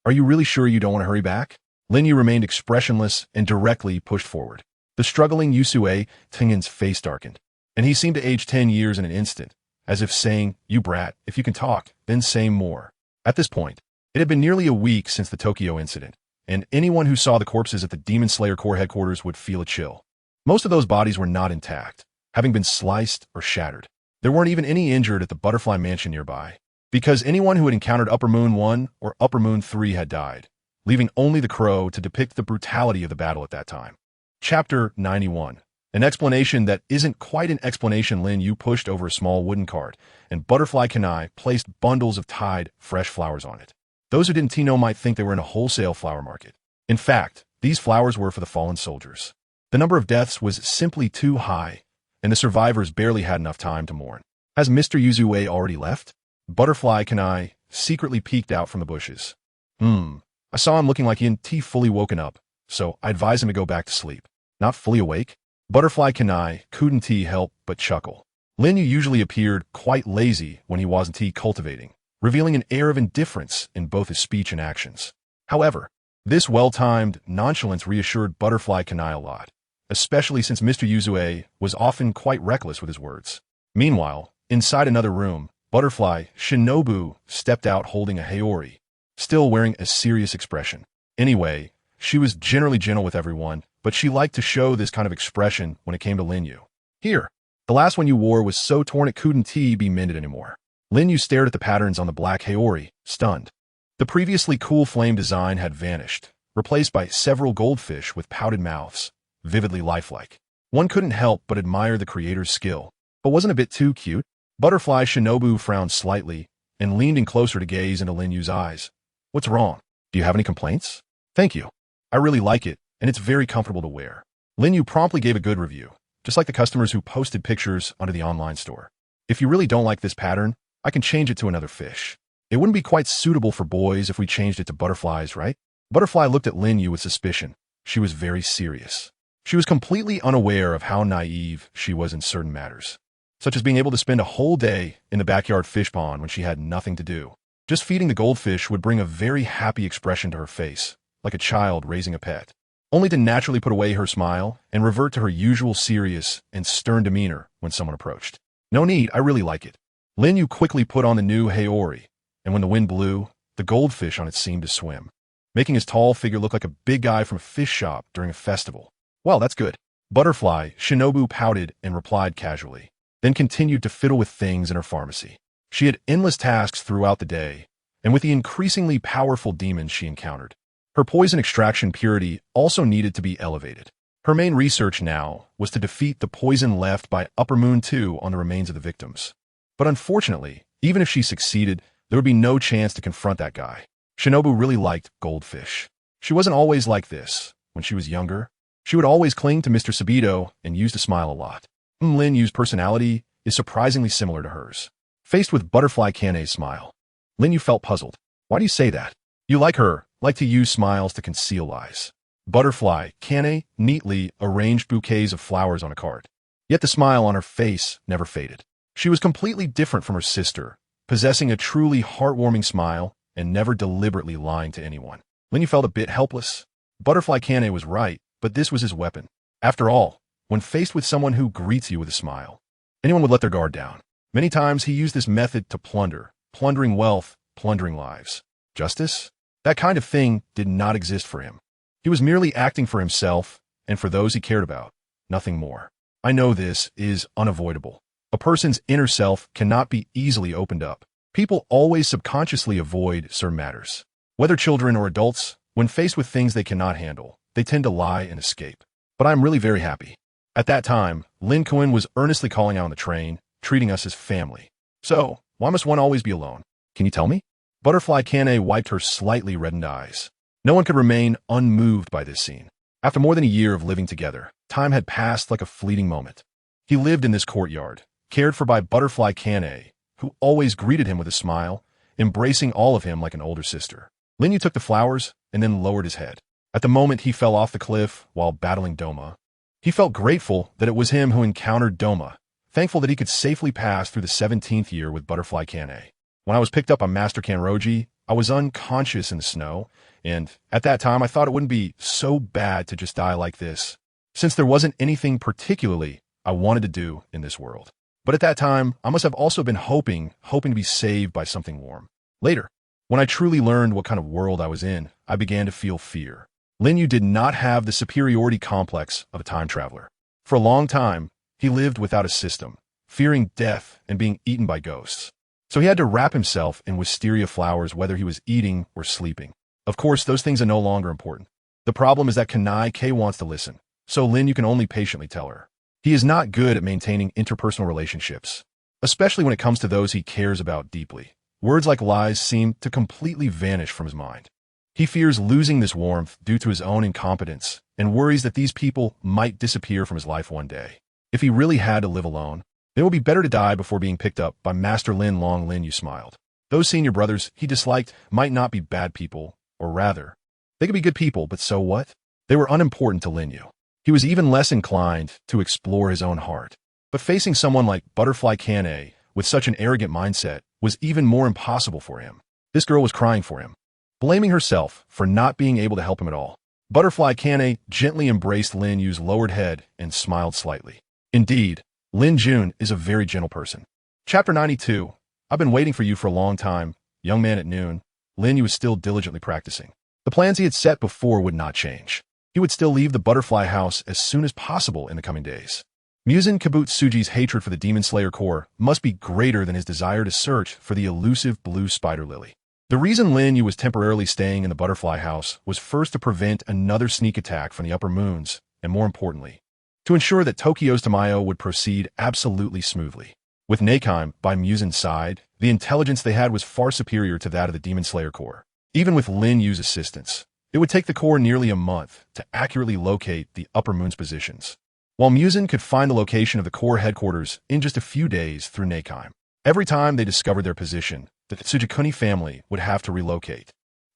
Are you really sure you don't want to hurry back? Lin Yu remained expressionless and directly pushed forward. The struggling Yuzui Tengin's face darkened, and he seemed to age 10 years in an instant, as if saying, you brat, if you can talk, then say more. At this point, it had been nearly a week since the Tokyo incident, and anyone who saw the corpses at the Demon Slayer Corps headquarters would feel a chill. Most of those bodies were not intact, having been sliced or shattered. There weren't even any injured at the Butterfly Mansion nearby, because anyone who had encountered Upper Moon 1 or Upper Moon 3 had died, leaving only the crow to depict the brutality of the battle at that time. Chapter 91. An explanation that isn't quite an explanation. Lin Yu pushed over a small wooden cart, and Butterfly Kanai placed bundles of tied, fresh flowers on it. Those who didn't know might think they were in a wholesale flower market. In fact, these flowers were for the fallen soldiers. The number of deaths was simply too high, and the survivors barely had enough time to mourn. Has Mr. Yuzui already left? Butterfly Kanai secretly peeked out from the bushes. I saw him looking like he hadn't fully woken up, so I advised him to go back to sleep. Not fully awake? Butterfly Kanai couldn't help but chuckle. Lin Yu usually appeared quite lazy when he wasn't cultivating, revealing an air of indifference in both his speech and actions. However, this well-timed nonchalance reassured Butterfly Kanai a lot, especially since Mr. Yuzui was often quite reckless with his words. Meanwhile, inside another room, Butterfly Shinobu stepped out holding a Haori, still wearing a serious expression. Anyway, she was generally gentle with everyone, but she liked to show this kind of expression when it came to Lin Yu. Here, the last one you wore was so torn it couldn't be mended anymore. Lin Yu stared at the patterns on the black haori, stunned. The previously cool flame design had vanished, replaced by several goldfish with pouted mouths, vividly lifelike. One couldn't help but admire the creator's skill, but wasn't a bit too cute? Butterfly Shinobu frowned slightly and leaned in closer to gaze into Lin Yu's eyes. What's wrong? Do you have any complaints? Thank you. I really like it, and it's very comfortable to wear. Lin Yu promptly gave a good review, just like the customers who posted pictures onto the online store. If you really don't like this pattern, I can change it to another fish. It wouldn't be quite suitable for boys if we changed it to butterflies, right? Butterfly looked at Lin Yu with suspicion. She was very serious. She was completely unaware of how naive she was in certain matters, such as being able to spend a whole day in the backyard fish pond when she had nothing to do. Just feeding the goldfish would bring a very happy expression to her face, like a child raising a pet, only to naturally put away her smile and revert to her usual serious and stern demeanor when someone approached. No need, I really like it. Lin Yu quickly put on the new haori, and when the wind blew, the goldfish on it seemed to swim, making his tall figure look like a big guy from a fish shop during a festival. Well, that's good. Butterfly Shinobu pouted and replied casually, then continued to fiddle with things in her pharmacy. She had endless tasks throughout the day, and with the increasingly powerful demons she encountered, her poison extraction purity also needed to be elevated. Her main research now was to defeat the poison left by Upper Moon 2 on the remains of the victims. But unfortunately, even if she succeeded, there would be no chance to confront that guy. Shinobu really liked goldfish. She wasn't always like this. When she was younger, she would always cling to Mr. Sabito and used to smile a lot. Lin Yu's personality is surprisingly similar to hers. Faced with Butterfly Kane's smile, Lin Yu felt puzzled. Why do you say that? You like her, like to use smiles to conceal lies. Butterfly Kane neatly arranged bouquets of flowers on a cart. Yet the smile on her face never faded. She was completely different from her sister, possessing a truly heartwarming smile and never deliberately lying to anyone. Lin Yu felt a bit helpless. Butterfly Kane was right, but this was his weapon. After all, when faced with someone who greets you with a smile, anyone would let their guard down. Many times he used this method to plunder, plundering wealth, plundering lives. Justice? That kind of thing did not exist for him. He was merely acting for himself and for those he cared about, nothing more. I know this is unavoidable. A person's inner self cannot be easily opened up. People always subconsciously avoid certain matters. Whether children or adults, when faced with things they cannot handle, they tend to lie and escape. But I'm really very happy. At that time, Lin Kuan was earnestly calling out on the train, treating us as family. So, why must one always be alone? Can you tell me? Butterfly Kane wiped her slightly reddened eyes. No one could remain unmoved by this scene. After more than a year of living together, time had passed like a fleeting moment. He lived in this courtyard, cared for by Butterfly Kane, who always greeted him with a smile, embracing all of him like an older sister. Lin Yu took the flowers and then lowered his head. At the moment he fell off the cliff while battling Doma, he felt grateful that it was him who encountered Doma, thankful that he could safely pass through the 17th year with Butterfly Kane. When I was picked up on Master Kanroji, I was unconscious in the snow, and at that time I thought it wouldn't be so bad to just die like this, since there wasn't anything particularly I wanted to do in this world. But at that time, I must have also been hoping to be saved by something warm. Later, when I truly learned what kind of world I was in, I began to feel fear. Lin Yu did not have the superiority complex of a time traveler. For a long time, he lived without a system, fearing death and being eaten by ghosts. So he had to wrap himself in wisteria flowers whether he was eating or sleeping. Of course, those things are no longer important. The problem is that Kanai K wants to listen, so Lin Yu can only patiently tell her. He is not good at maintaining interpersonal relationships, especially when it comes to those he cares about deeply. Words like lies seem to completely vanish from his mind. He fears losing this warmth due to his own incompetence and worries that these people might disappear from his life one day. If he really had to live alone, it would be better to die before being picked up by Master Lin Long. Lin Yu smiled. Those senior brothers he disliked might not be bad people, or rather, they could be good people, but so what? They were unimportant to Lin Yu. He was even less inclined to explore his own heart. But facing someone like Butterfly Kane with such an arrogant mindset was even more impossible for him. This girl was crying for him, blaming herself for not being able to help him at all. Butterfly Kane gently embraced Lin Yu's lowered head and smiled slightly. Indeed, Lin Jun is a very gentle person. Chapter 92. I've been waiting for you for a long time. Young man at noon. Lin Yu was still diligently practicing. The plans he had set before would not change. He would still leave the butterfly house as soon as possible in the coming days. Muzan Kabutsuji's hatred for the Demon Slayer Corps must be greater than his desire to search for the elusive blue spider lily. The reason Lin Yu was temporarily staying in the butterfly house was first to prevent another sneak attack from the upper moons, and more importantly, to ensure that Tokyo's Tamayo would proceed absolutely smoothly. With Neikime by Muzan's side, the intelligence they had was far superior to that of the Demon Slayer Corps. Even with Lin Yu's assistance, it would take the Corps nearly a month to accurately locate the upper moon's positions, while Muzan could find the location of the Corps headquarters in just a few days through Neikime. Every time they discovered their position, the Tsujikuni family would have to relocate,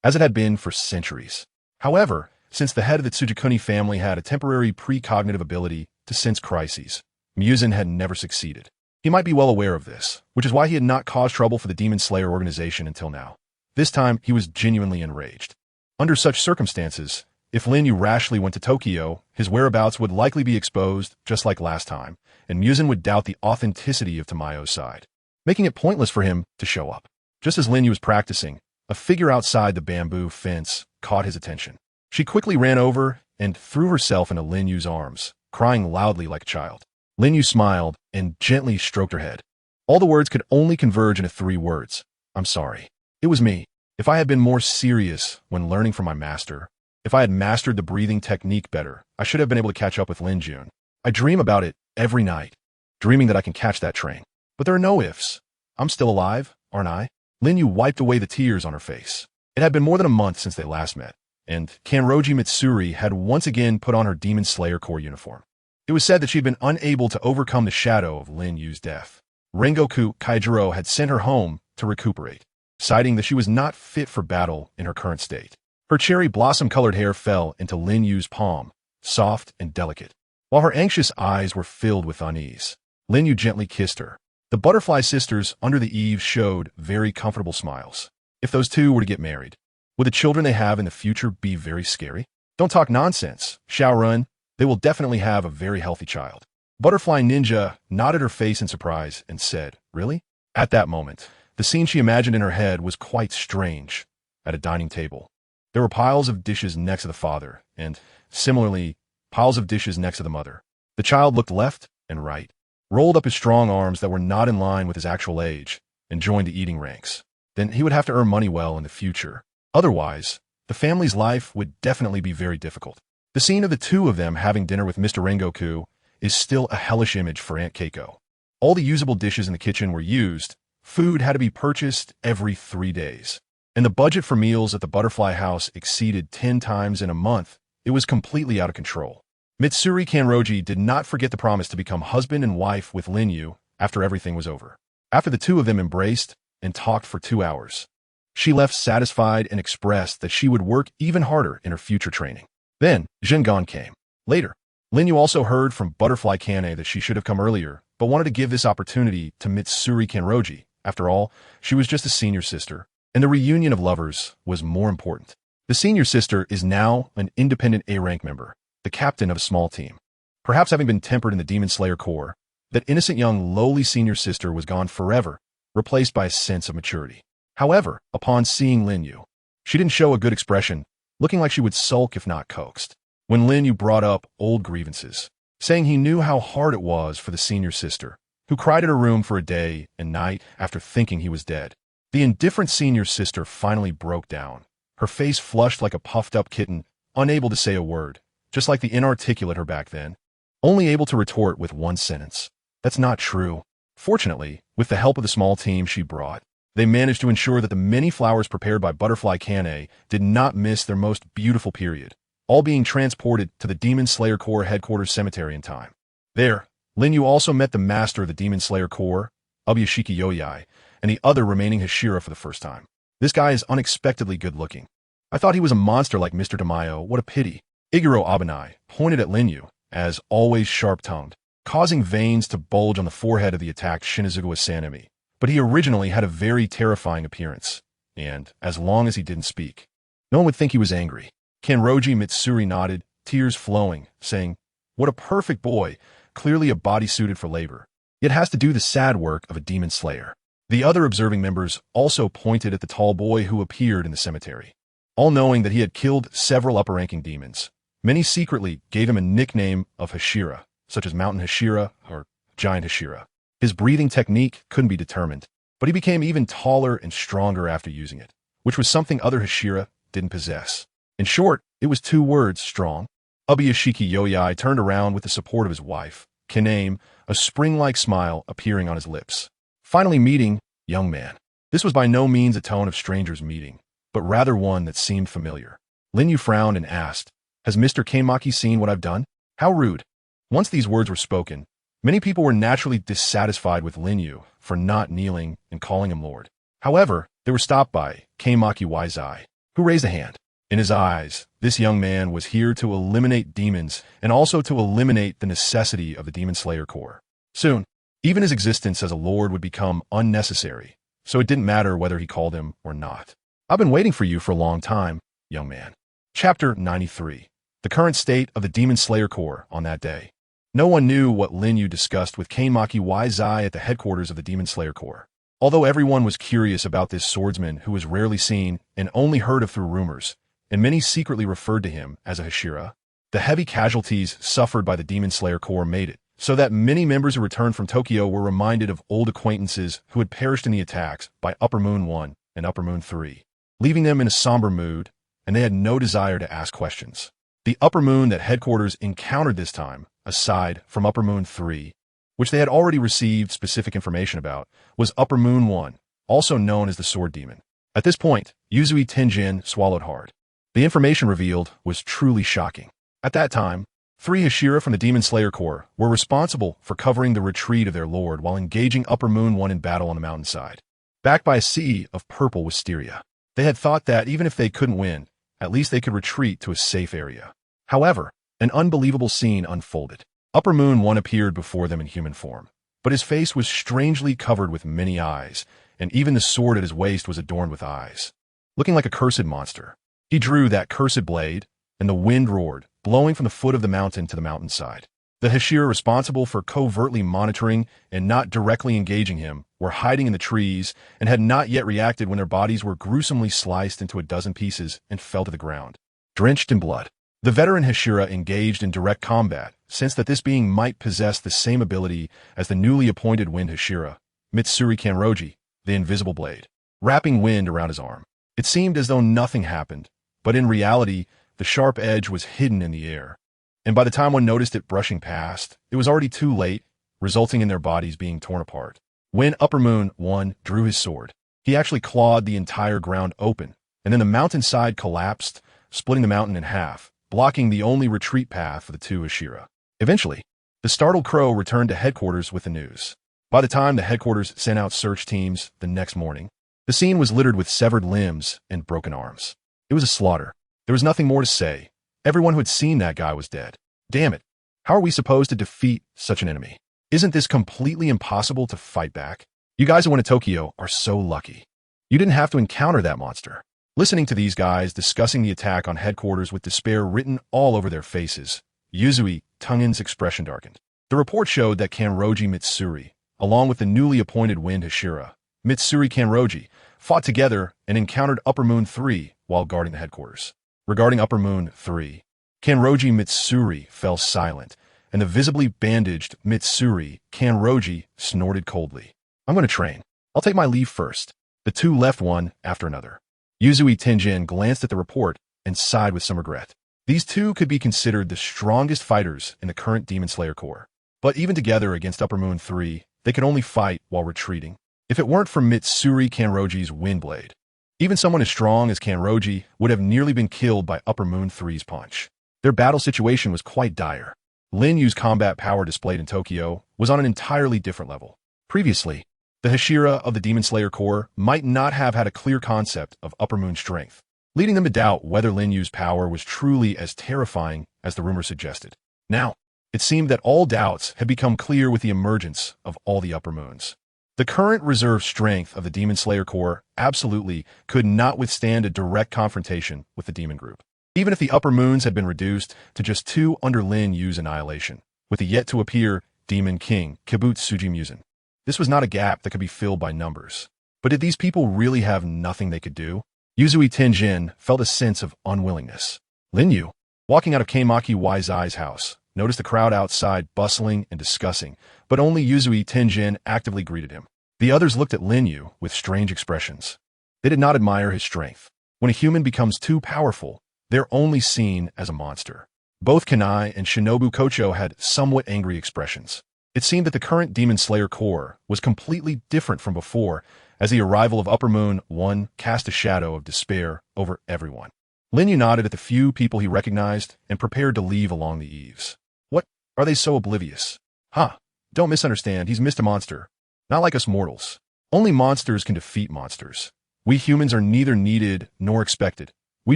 as it had been for centuries. However, since the head of the Tsujikuni family had a temporary precognitive ability to sense crises, Muzan had never succeeded. He might be well aware of this, which is why he had not caused trouble for the Demon Slayer organization until now. This time, he was genuinely enraged. Under such circumstances, if Lin Yu rashly went to Tokyo, his whereabouts would likely be exposed just like last time, and Muzan would doubt the authenticity of Tamayo's side, making it pointless for him to show up. Just as Lin Yu was practicing, a figure outside the bamboo fence caught his attention. She quickly ran over and threw herself into Lin Yu's arms, crying loudly like a child. Lin Yu smiled and gently stroked her head. All the words could only converge into 3 words. I'm sorry. It was me. If I had been more serious when learning from my master, if I had mastered the breathing technique better, I should have been able to catch up with Lin Jun. I dream about it every night, dreaming that I can catch that train. But there are no ifs. I'm still alive, aren't I? Lin Yu wiped away the tears on her face. It had been more than a month since they last met, and Kanroji Mitsuri had once again put on her Demon Slayer Corps uniform. It was said that she had been unable to overcome the shadow of Lin Yu's death. Rengoku Kaijiro had sent her home to recuperate, citing that she was not fit for battle in her current state. Her cherry blossom-colored hair fell into Lin Yu's palm, soft and delicate, while her anxious eyes were filled with unease. Lin Yu gently kissed her. The butterfly sisters under the eaves showed very comfortable smiles. If those two were to get married, would the children they have in the future be very scary? Don't talk nonsense, Xiaorun. They will definitely have a very healthy child. Butterfly Ninja nodded her face in surprise and said, Really? At that moment, the scene she imagined in her head was quite strange. At a dining table, there were piles of dishes next to the father, and, similarly, piles of dishes next to the mother. The child looked left and right, rolled up his strong arms that were not in line with his actual age, and joined the eating ranks. Then he would have to earn money well in the future. Otherwise, the family's life would definitely be very difficult. The scene of the two of them having dinner with Mr. Rengoku is still a hellish image for Aunt Keiko. All the usable dishes in the kitchen were used. Food had to be purchased every 3 days. And the budget for meals at the Butterfly House exceeded 10 times in a month. It was completely out of control. Mitsuri Kanroji did not forget the promise to become husband and wife with Lin Yu after everything was over. After the two of them embraced and talked for 2 hours, she left satisfied and expressed that she would work even harder in her future training. Then, Jingon came. Later, Lin Yu also heard from Butterfly Kane that she should have come earlier, but wanted to give this opportunity to Mitsuri Kanroji. After all, she was just a senior sister, and the reunion of lovers was more important. The senior sister is now an independent A-rank member, the captain of a small team. Perhaps having been tempered in the Demon Slayer Corps, that innocent young lowly senior sister was gone forever, replaced by a sense of maturity. However, upon seeing Lin Yu, she didn't show a good expression, looking like she would sulk if not coaxed. When Lin Yu brought up old grievances, saying he knew how hard it was for the senior sister, who cried at her room for a day and night after thinking he was dead, the indifferent senior sister finally broke down, her face flushed like a puffed-up kitten, unable to say a word, just like the inarticulate her back then, only able to retort with one sentence. That's not true. Fortunately, with the help of the small team she brought, they managed to ensure that the many flowers prepared by Butterfly Kane did not miss their most beautiful period, all being transported to the Demon Slayer Corps headquarters cemetery in time. There, Lin Yu also met the master of the Demon Slayer Corps, Ubuyashiki Yoyai, and the other remaining Hashira for the first time. This guy is unexpectedly good-looking. I thought he was a monster like Mr. Tamayo. What a pity. Iguro Abanai pointed at Lin Yu, as always sharp-tongued, causing veins to bulge on the forehead of the attacked Shinazugawa Sanemi. But he originally had a very terrifying appearance, and, as long as he didn't speak, no one would think he was angry. Kanroji Mitsuri nodded, tears flowing, saying, What a perfect boy, clearly a body suited for labor, yet has to do the sad work of a demon slayer. The other observing members also pointed at the tall boy who appeared in the cemetery. All knowing that he had killed several upper-ranking demons, many secretly gave him a nickname of Hashira, such as mountain Hashira or giant Hashira. His breathing technique couldn't be determined, but he became even taller and stronger after using it, which was something other Hashira didn't possess. In short, it was 2 words, strong. Ubuyashiki Yoyai turned around with the support of his wife, Kaname, a spring-like smile appearing on his lips. Finally meeting, young man. This was by no means a tone of strangers meeting, but rather one that seemed familiar. Lin Yu frowned and asked, "Has Mr. Kanmaki seen what I've done?" How rude. Once these words were spoken, many people were naturally dissatisfied with Lin Yu for not kneeling and calling him Lord. However, they were stopped by Kanmaki Wise-Eye, who raised a hand. In his eyes, this young man was here to eliminate demons and also to eliminate the necessity of the Demon Slayer Corps. Soon, even his existence as a lord would become unnecessary, so it didn't matter whether he called him or not. "I've been waiting for you for a long time, young man." Chapter 93. The current state of the Demon Slayer Corps on that day. No one knew what Lin Yu discussed with Kanmaki Wise-Eye at the headquarters of the Demon Slayer Corps. Although everyone was curious about this swordsman who was rarely seen and only heard of through rumors, and many secretly referred to him as a Hashira, the heavy casualties suffered by the Demon Slayer Corps made it so that many members who returned from Tokyo were reminded of old acquaintances who had perished in the attacks by Upper Moon 1 and Upper Moon 3, leaving them in a somber mood, and they had no desire to ask questions. The Upper Moon that headquarters encountered this time, aside from Upper Moon 3, which they had already received specific information about, was Upper Moon 1, also known as the Sword Demon. At this point, Yuzui Tenjin swallowed hard. The information revealed was truly shocking. At that time, 3 Hashira from the Demon Slayer Corps were responsible for covering the retreat of their lord while engaging Upper Moon 1 in battle on the mountainside. Backed by a sea of purple wisteria, they had thought that even if they couldn't win, at least they could retreat to a safe area. However, an unbelievable scene unfolded. Upper Moon 1 appeared before them in human form, but his face was strangely covered with many eyes, and even the sword at his waist was adorned with eyes. Looking like a cursed monster, he drew that cursed blade, and the wind roared, blowing from the foot of the mountain to the mountainside. The Hashira responsible for covertly monitoring and not directly engaging him were hiding in the trees and had not yet reacted when their bodies were gruesomely sliced into a dozen pieces and fell to the ground, drenched in blood. The veteran Hashira engaged in direct combat, sensed that this being might possess the same ability as the newly appointed Wind Hashira, Mitsuri Kanroji, the invisible blade, wrapping wind around his arm. It seemed as though nothing happened, but in reality, the sharp edge was hidden in the air, and by the time one noticed it brushing past, it was already too late, resulting in their bodies being torn apart. When Upper Moon 1 drew his sword, he actually clawed the entire ground open, and then the mountainside collapsed, splitting the mountain in half, blocking the only retreat path for the 2 Hashira. Eventually, the startled crow returned to headquarters with the news. By the time the headquarters sent out search teams the next morning, the scene was littered with severed limbs and broken arms. It was a slaughter. There was nothing more to say. Everyone who had seen that guy was dead. Damn it. How are we supposed to defeat such an enemy? Isn't this completely impossible to fight back? You guys who went to Tokyo are so lucky. You didn't have to encounter that monster. Listening to these guys discussing the attack on headquarters with despair written all over their faces, Yuzui Tengin's expression darkened. The report showed that Kanroji Mitsuri, along with the newly appointed Wind Hashira, Mitsuri Kanroji, fought together and encountered Upper Moon 3 while guarding the headquarters. Regarding Upper Moon 3, Kanroji Mitsuri fell silent, and the visibly bandaged Mitsuri Kanroji snorted coldly. "I'm going to train. I'll take my leave first." The 2 left one after another. Yuzui Tenjin glanced at the report and sighed with some regret. These 2 could be considered the strongest fighters in the current Demon Slayer Corps. But even together against Upper Moon 3, they could only fight while retreating. If it weren't for Mitsuri Kanroji's wind blade, even someone as strong as Kanroji would have nearly been killed by Upper Moon 3's punch. Their battle situation was quite dire. Lin Yu's combat power displayed in Tokyo was on an entirely different level. Previously, the Hashira of the Demon Slayer Corps might not have had a clear concept of Upper Moon strength, leading them to doubt whether Lin Yu's power was truly as terrifying as the rumor suggested. Now, it seemed that all doubts had become clear with the emergence of all the Upper Moons. The current reserve strength of the Demon Slayer Corps absolutely could not withstand a direct confrontation with the Demon Group, even if the Upper Moons had been reduced to just 2 under Lin Yu's annihilation, with the yet-to-appear Demon King, Kibutsuji Musen. This was not a gap that could be filled by numbers. But did these people really have nothing they could do? Yuzui Tenjin felt a sense of unwillingness. Lin Yu, walking out of Kanmaki Wise-Eye's house, noticed the crowd outside bustling and discussing, but only Yuzui Tenjin actively greeted him. The others looked at Lin Yu with strange expressions. They did not admire his strength. When a human becomes too powerful, they're only seen as a monster. Both Kanai and Shinobu Kocho had somewhat angry expressions. It seemed that the current Demon Slayer Corps was completely different from before, as the arrival of Upper Moon 1 cast a shadow of despair over everyone. Lin Yu nodded at the few people he recognized and prepared to leave along the eaves. What? Are they so oblivious? Huh. Don't misunderstand, he's Mr. Monster. Not like us mortals. Only monsters can defeat monsters. We humans are neither needed nor expected. We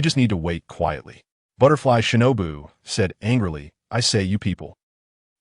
just need to wait quietly. Butterfly Shinobu said angrily, I say you people.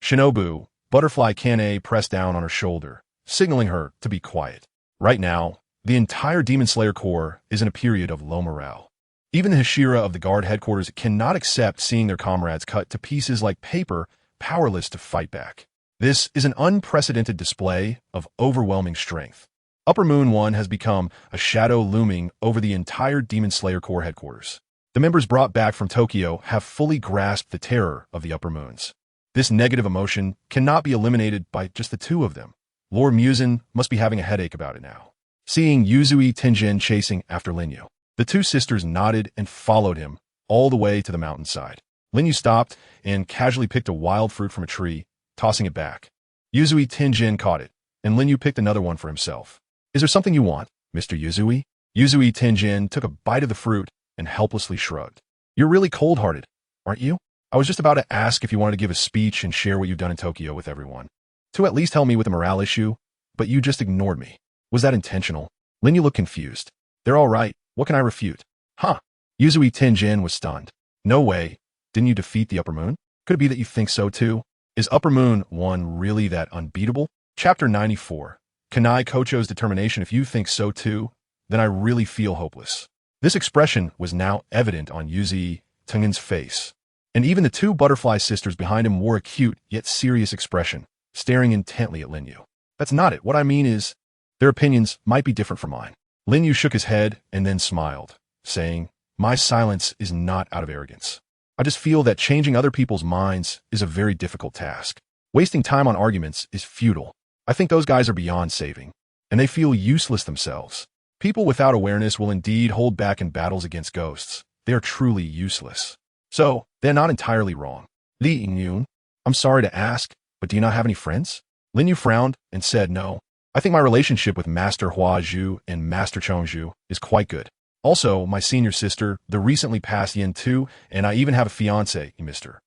Shinobu, Butterfly Kane pressed down on her shoulder, signaling her to be quiet. Right now, the entire Demon Slayer Corps is in a period of low morale. Even the Hashira of the guard headquarters cannot accept seeing their comrades cut to pieces like paper, powerless to fight back. This is an unprecedented display of overwhelming strength. Upper Moon 1 has become a shadow looming over the entire Demon Slayer Corps headquarters. The members brought back from Tokyo have fully grasped the terror of the Upper Moons. This negative emotion cannot be eliminated by just the two of them. Lord Muzin must be having a headache about it now. Seeing Yuzui Tenjin chasing after Lin Yu, the two sisters nodded and followed him all the way to the mountainside. Lin Yu stopped and casually picked a wild fruit from a tree, tossing it back. Yuzui Tenjin caught it, and Lin Yu picked another one for himself. Is there something you want, Mr. Yuzui? Yuzui Tenjin took a bite of the fruit and helplessly shrugged. You're really cold-hearted, aren't you? I was just about to ask if you wanted to give a speech and share what you've done in Tokyo with everyone. To at least help me with the morale issue, but you just ignored me. Was that intentional? Lin Yu looked confused. They're all right. What can I refute? Huh. Yuzui Tenjin was stunned. No way. Didn't you defeat the Upper Moon? Could it be that you think so too? Is Upper Moon 1 really that unbeatable? Chapter 94. Kanai Kocho's determination. If you think so too, then I really feel hopeless. This expression was now evident on Yuzui Tenjin's face. And even the two butterfly sisters behind him wore a cute yet serious expression, staring intently at Lin Yu. That's not it. What I mean is, their opinions might be different from mine. Lin Yu shook his head and then smiled, saying, My silence is not out of arrogance. I just feel that changing other people's minds is a very difficult task. Wasting time on arguments is futile. I think those guys are beyond saving, and they feel useless themselves. People without awareness will indeed hold back in battles against ghosts. They are truly useless. So, they're not entirely wrong. Lin Yu, I'm sorry to ask, but do you not have any friends? Lin Yu frowned and said no. I think my relationship with Master Hua Zhu and Master Chong Zhu is quite good. Also, my senior sister, the recently passed Yin too, and I even have a fiancé, Mr.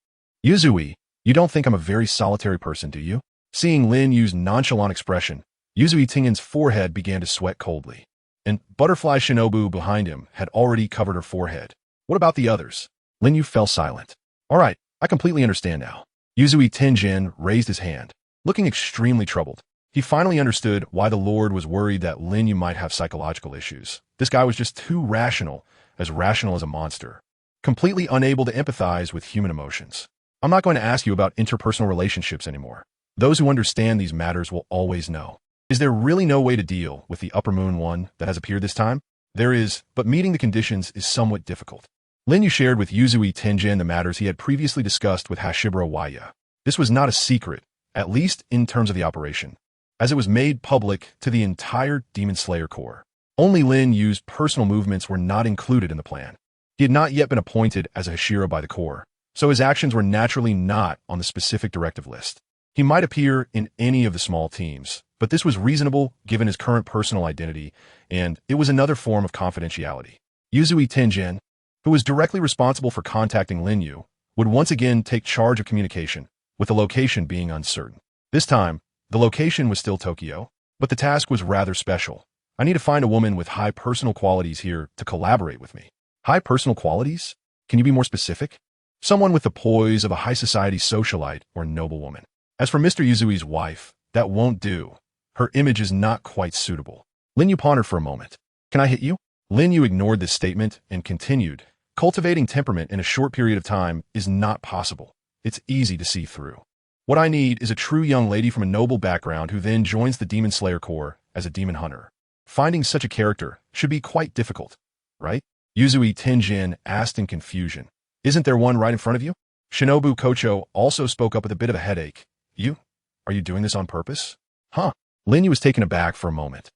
Yuzui, you don't think I'm a very solitary person, do you? Seeing Lin Yu's nonchalant expression, Yuzui Tenjin's forehead began to sweat coldly. And Butterfly Shinobu behind him had already covered her forehead. What about the others? Lin Yu fell silent. All right, I completely understand now. Yuzui Tenjin raised his hand, looking extremely troubled. He finally understood why the Lord was worried that Lin Yu might have psychological issues. This guy was just too rational as a monster, completely unable to empathize with human emotions. I'm not going to ask you about interpersonal relationships anymore. Those who understand these matters will always know. Is there really no way to deal with the Upper Moon 1 that has appeared this time? There is, but meeting the conditions is somewhat difficult. Lin Yu shared with Yuzui Tenjin the matters he had previously discussed with Hashibara Waya. This was not a secret, at least in terms of the operation, as it was made public to the entire Demon Slayer Corps. Only Lin Yu's personal movements were not included in the plan. He had not yet been appointed as a Hashira by the Corps, so his actions were naturally not on the specific directive list. He might appear in any of the small teams, but this was reasonable given his current personal identity, and it was another form of confidentiality. Yuzui Tenjin, who was directly responsible for contacting Lin Yu, would once again take charge of communication, with the location being uncertain. This time, the location was still Tokyo, but the task was rather special. I need to find a woman with high personal qualities here to collaborate with me. High personal qualities? Can you be more specific? Someone with the poise of a high society socialite or noblewoman. As for Mr. Yuzui's wife, that won't do. Her image is not quite suitable. Lin Yu pondered for a moment. Can I hit you? Lin Yu ignored this statement and continued. Cultivating temperament in a short period of time is not possible. It's easy to see through. What I need is a true young lady from a noble background who then joins the Demon Slayer Corps as a demon hunter. Finding such a character should be quite difficult, right? Yuzui Tenjin asked in confusion. Isn't there one right in front of you? Shinobu Kocho also spoke up with a bit of a headache. Are you doing this on purpose? Huh. Lin Yu was taken aback for a moment.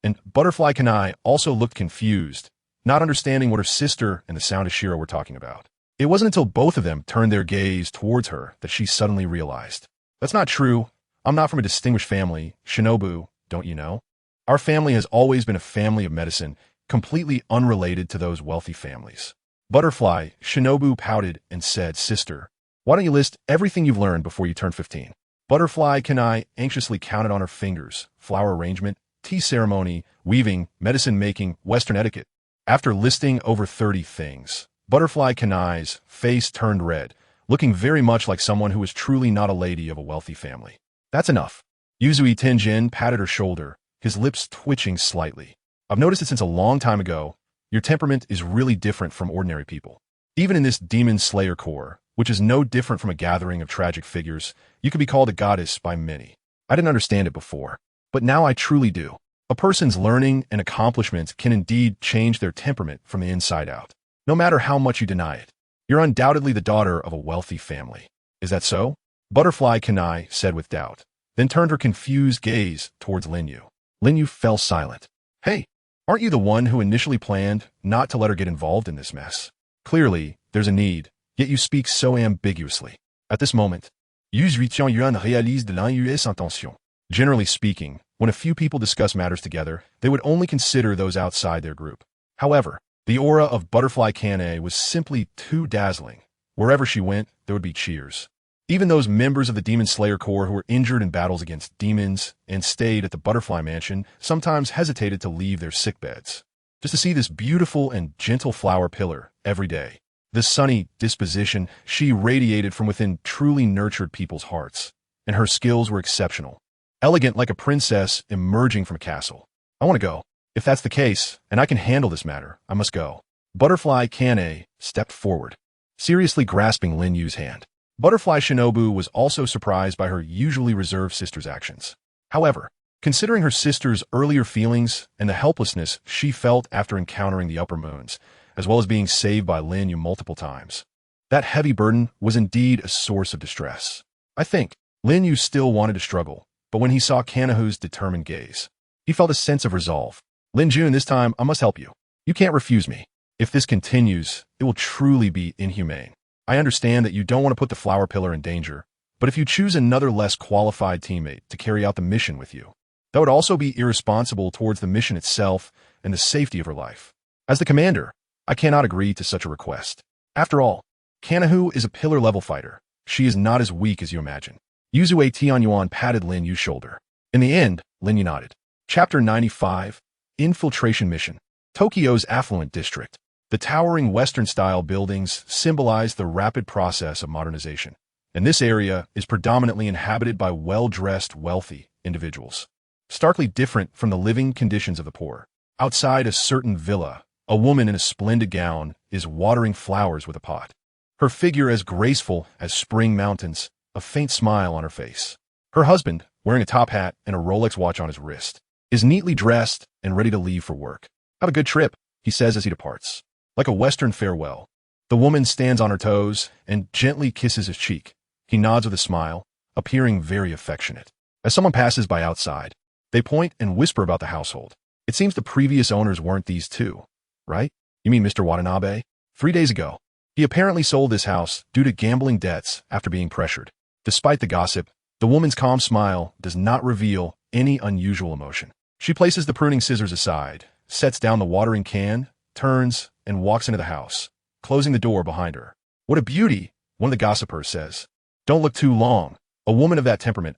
And Butterfly Kanai also looked confused, not understanding what her sister and the sound of Shiro were talking about. It wasn't until both of them turned their gaze towards her that she suddenly realized. That's not true. I'm not from a distinguished family. Shinobu, don't you know? Our family has always been a family of medicine, completely unrelated to those wealthy families. Butterfly, Shinobu pouted and said, Sister, why don't you list everything you've learned before you turn 15? Butterfly Kanai anxiously counted on her fingers, flower arrangement, tea ceremony, weaving, medicine making, Western etiquette. After listing over 30 things, Butterfly Kanai's face turned red, looking very much like someone who was truly not a lady of a wealthy family. That's enough. Yuzui Tenjin patted her shoulder, his lips twitching slightly. I've noticed it since a long time ago. Your temperament is really different from ordinary people. Even in this demon slayer corps, which is no different from a gathering of tragic figures, you could be called a goddess by many. I didn't understand it before, but now I truly do. A person's learning and accomplishments can indeed change their temperament from the inside out, no matter how much you deny it. You're undoubtedly the daughter of a wealthy family. Is that so? Butterfly Kanai said with doubt, then turned her confused gaze towards Lin Yu. Lin Yu fell silent. Hey, aren't you the one who initially planned not to let her get involved in this mess? Clearly, there's a need, yet you speak so ambiguously. At this moment, réalise de l'inues intention. Generally speaking, when a few people discuss matters together, they would only consider those outside their group. However, the aura of Butterfly Kanai was simply too dazzling. Wherever she went, there would be cheers. Even those members of the Demon Slayer Corps who were injured in battles against demons and stayed at the Butterfly Mansion sometimes hesitated to leave their sickbeds, just to see this beautiful and gentle flower pillar every day. The sunny disposition she radiated from within truly nurtured people's hearts, and her skills were exceptional. Elegant like a princess emerging from a castle. I want to go. If that's the case, and I can handle this matter, I must go. Butterfly Kanai stepped forward, seriously grasping Lin Yu's hand. Butterfly Shinobu was also surprised by her usually reserved sister's actions. However, considering her sister's earlier feelings and the helplessness she felt after encountering the upper moons, as well as being saved by Lin Yu multiple times, that heavy burden was indeed a source of distress. I think Lin Yu still wanted to struggle, but when he saw Kanahu's determined gaze, he felt a sense of resolve. Lin Jun, this time I must help you. You can't refuse me. If this continues, it will truly be inhumane. I understand that you don't want to put the flower pillar in danger, but if you choose another less qualified teammate to carry out the mission with you, that would also be irresponsible towards the mission itself and the safety of her life. As the commander, I cannot agree to such a request. After all, Kanahu is a pillar-level fighter. She is not as weak as you imagine. Yuzue Tianyuan patted Lin Yu's shoulder. In the end, Lin Yu nodded. Chapter 95, Infiltration Mission. Tokyo's affluent district. The towering Western-style buildings symbolize the rapid process of modernization, and this area is predominantly inhabited by well-dressed, wealthy individuals, starkly different from the living conditions of the poor. Outside a certain villa, a woman in a splendid gown is watering flowers with a pot. Her figure as graceful as spring mountains, a faint smile on her face. Her husband, wearing a top hat and a Rolex watch on his wrist, is neatly dressed and ready to leave for work. Have a good trip, he says as he departs. Like a Western farewell, the woman stands on her toes and gently kisses his cheek. He nods with a smile, appearing very affectionate. As someone passes by outside, they point and whisper about the household. It seems the previous owners weren't these two, right? You mean Mr. Watanabe? 3 days ago, he apparently sold this house due to gambling debts after being pressured. Despite the gossip, the woman's calm smile does not reveal any unusual emotion. She places the pruning scissors aside, sets down the watering can, turns, and walks into the house, closing the door behind her. What a beauty, one of the gossipers says. Don't look too long. A woman of that temperament,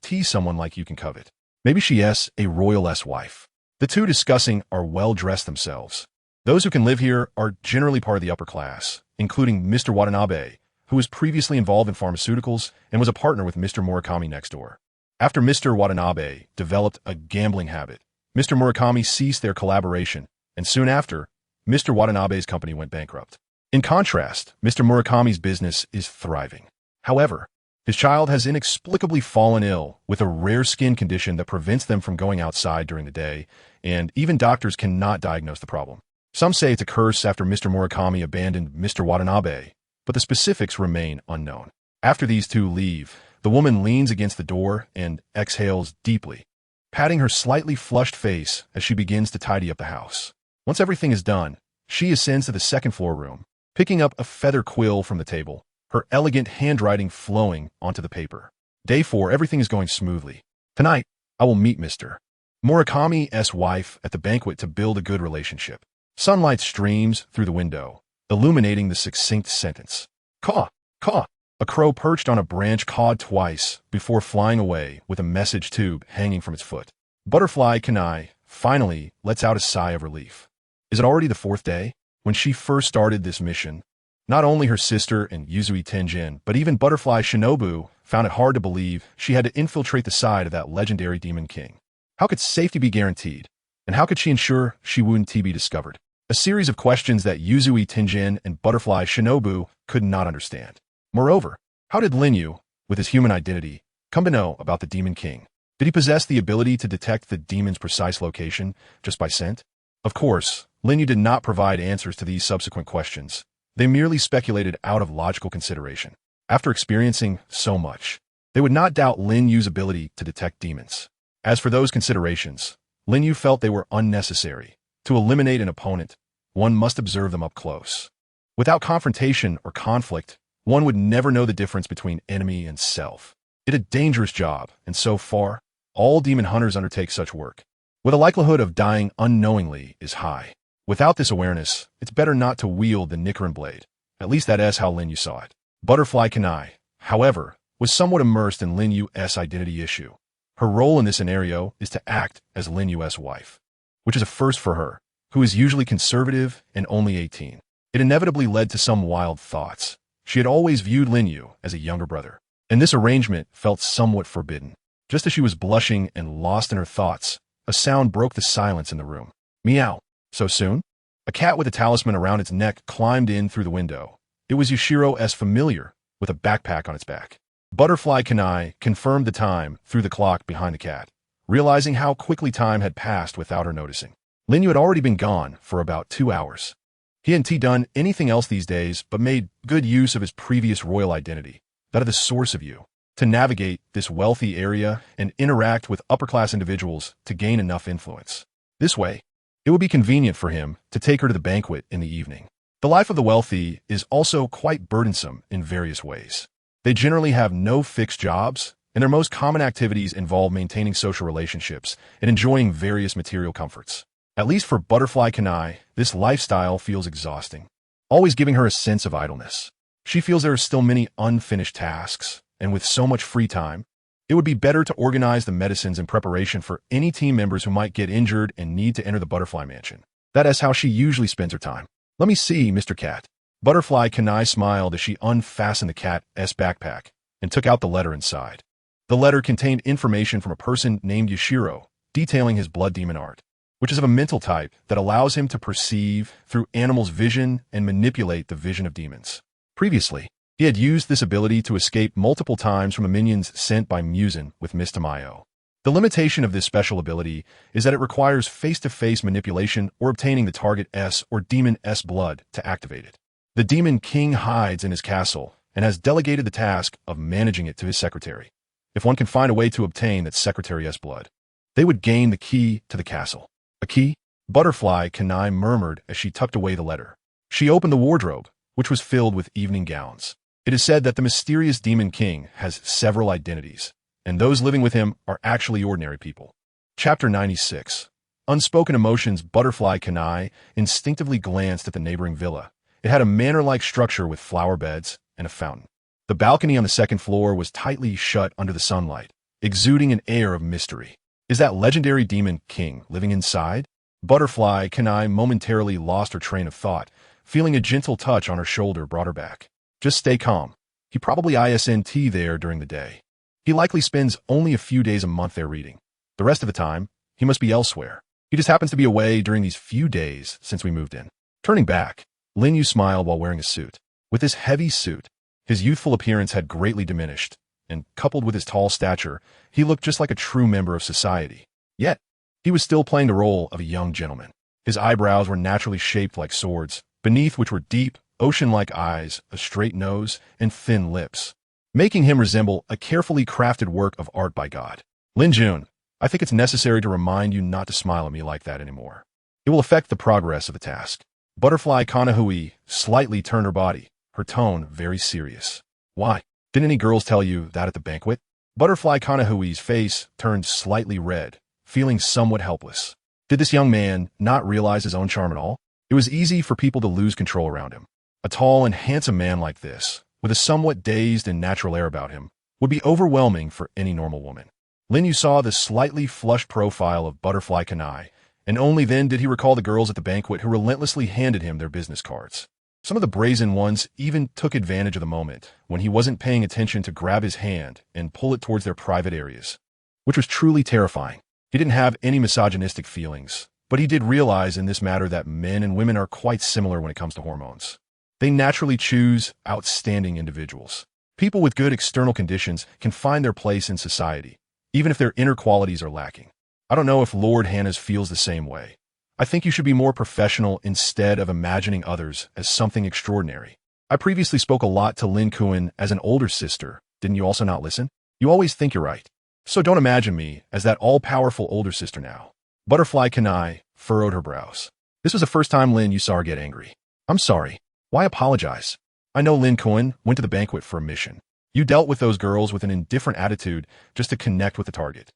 tease someone like you can covet. Maybe she is a royaless wife. The two discussing are well-dressed themselves. Those who can live here are generally part of the upper class, including Mr. Watanabe, who was previously involved in pharmaceuticals and was a partner with Mr. Murakami next door. After Mr. Watanabe developed a gambling habit, Mr. Murakami ceased their collaboration, and soon after, Mr. Watanabe's company went bankrupt. In contrast, Mr. Murakami's business is thriving. However, his child has inexplicably fallen ill with a rare skin condition that prevents them from going outside during the day, and even doctors cannot diagnose the problem. Some say it's a curse after Mr. Murakami abandoned Mr. Watanabe, but the specifics remain unknown. After these two leave, the woman leans against the door and exhales deeply, patting her slightly flushed face as she begins to tidy up the house. Once everything is done, she ascends to the second-floor room, picking up a feather quill from the table, her elegant handwriting flowing onto the paper. Day 4, everything is going smoothly. Tonight, I will meet Mr. Murakami's wife at the banquet to build a good relationship. Sunlight streams through the window, illuminating the succinct sentence. Caw, caw. A crow perched on a branch cawed twice before flying away with a message tube hanging from its foot. Butterfly Kanai finally lets out a sigh of relief. Is it already the 4th day? When she first started this mission, not only her sister and Yuzui Tenjin, but even Butterfly Shinobu found it hard to believe she had to infiltrate the side of that legendary demon king. How could safety be guaranteed? And how could she ensure she wouldn't be discovered? A series of questions that Yuzui Tenjin and Butterfly Shinobu could not understand. Moreover, how did Lin Yu, with his human identity, come to know about the Demon King? Did he possess the ability to detect the demon's precise location just by scent? Of course, Lin Yu did not provide answers to these subsequent questions. They merely speculated out of logical consideration. After experiencing so much, they would not doubt Lin Yu's ability to detect demons. As for those considerations, Lin Yu felt they were unnecessary. To eliminate an opponent, one must observe them up close. Without confrontation or conflict, one would never know the difference between enemy and self. It's a dangerous job, and so far, all demon hunters undertake such work, where the likelihood of dying unknowingly is high. Without this awareness, it's better not to wield the Nichirin Blade. At least that is how Lin Yu saw it. Butterfly Kanai, however, was somewhat immersed in Lin Yu's identity issue. Her role in this scenario is to act as Lin Yu's wife, which is a first for her, who is usually conservative and only 18. It inevitably led to some wild thoughts. She had always viewed Lin Yu as a younger brother, and this arrangement felt somewhat forbidden. Just as she was blushing and lost in her thoughts, a sound broke the silence in the room. Meow. So soon? A cat with a talisman around its neck climbed in through the window. It was Yushiro's familiar, with a backpack on its back. Butterfly Kanai confirmed the time through the clock behind the cat, realizing how quickly time had passed without her noticing. Lin Yu had already been gone for about 2 hours. He hadn't done anything else these days but made good use of his previous royal identity, that of the source of you, to navigate this wealthy area and interact with upper-class individuals to gain enough influence. This way, it would be convenient for him to take her to the banquet in the evening. The life of the wealthy is also quite burdensome in various ways. They generally have no fixed jobs, and their most common activities involve maintaining social relationships and enjoying various material comforts. At least for Butterfly Kanai, this lifestyle feels exhausting, always giving her a sense of idleness. She feels there are still many unfinished tasks, and with so much free time, it would be better to organize the medicines in preparation for any team members who might get injured and need to enter the Butterfly Mansion. That is how she usually spends her time. Let me see, Mr. Cat. Butterfly Kanai smiled as she unfastened the cat's backpack and took out the letter inside. The letter contained information from a person named Yushiro, detailing his blood demon art, which is of a mental type that allows him to perceive through animals' vision and manipulate the vision of demons. Previously, he had used this ability to escape multiple times from the minions sent by Musen with Miss Tamayo. The limitation of this special ability is that it requires face-to-face manipulation or obtaining the target's or demon's blood to activate it. The Demon King hides in his castle and has delegated the task of managing it to his secretary. If one can find a way to obtain that secretary's blood, they would gain the key to the castle. A key? Butterfly Kanai murmured as she tucked away the letter. She opened the wardrobe, which was filled with evening gowns. It is said that the mysterious Demon King has several identities, and those living with him are actually ordinary people. Chapter 96. Unspoken emotions. Butterfly Kanai instinctively glanced at the neighboring villa. It had a manor-like structure with flower beds and a fountain. The balcony on the second floor was tightly shut under the sunlight, exuding an air of mystery. Is that legendary Demon King living inside? Butterfly Kanai momentarily lost her train of thought, feeling a gentle touch on her shoulder brought her back. Just stay calm. He probably isn't there during the day. He likely spends only a few days a month there reading. The rest of the time, he must be elsewhere. He just happens to be away during these few days since we moved in. Turning back, Lin Yu smiled while wearing a suit. With this heavy suit, his youthful appearance had greatly diminished, and coupled with his tall stature, he looked just like a true member of society. Yet, he was still playing the role of a young gentleman. His eyebrows were naturally shaped like swords, beneath which were deep, ocean-like eyes, a straight nose, and thin lips, making him resemble a carefully crafted work of art by God. Lin Jun, I think it's necessary to remind you not to smile at me like that anymore. It will affect the progress of the task. Butterfly Kanahui slightly turned her body, her tone very serious. Why? Didn't any girls tell you that at the banquet? Butterfly Kanahui's face turned slightly red, feeling somewhat helpless. Did this young man not realize his own charm at all? It was easy for people to lose control around him. A tall and handsome man like this, with a somewhat dazed and natural air about him, would be overwhelming for any normal woman. Lin Yu saw the slightly flushed profile of Butterfly Kanai, and only then did he recall the girls at the banquet who relentlessly handed him their business cards. Some of the brazen ones even took advantage of the moment when he wasn't paying attention to grab his hand and pull it towards their private areas, which was truly terrifying. He didn't have any misogynistic feelings, but he did realize in this matter that men and women are quite similar when it comes to hormones. They naturally choose outstanding individuals. People with good external conditions can find their place in society, even if their inner qualities are lacking. I don't know if Lord Hannah's feels the same way. I think you should be more professional instead of imagining others as something extraordinary. I previously spoke a lot to Lin Kuan as an older sister. Didn't you also not listen? You always think you're right. So don't imagine me as that all-powerful older sister now. Butterfly Kanai furrowed her brows. This was the first time Lin Yu saw her get angry. I'm sorry. Why apologize? I know Lin Kuan went to the banquet for a mission. You dealt with those girls with an indifferent attitude just to connect with the target.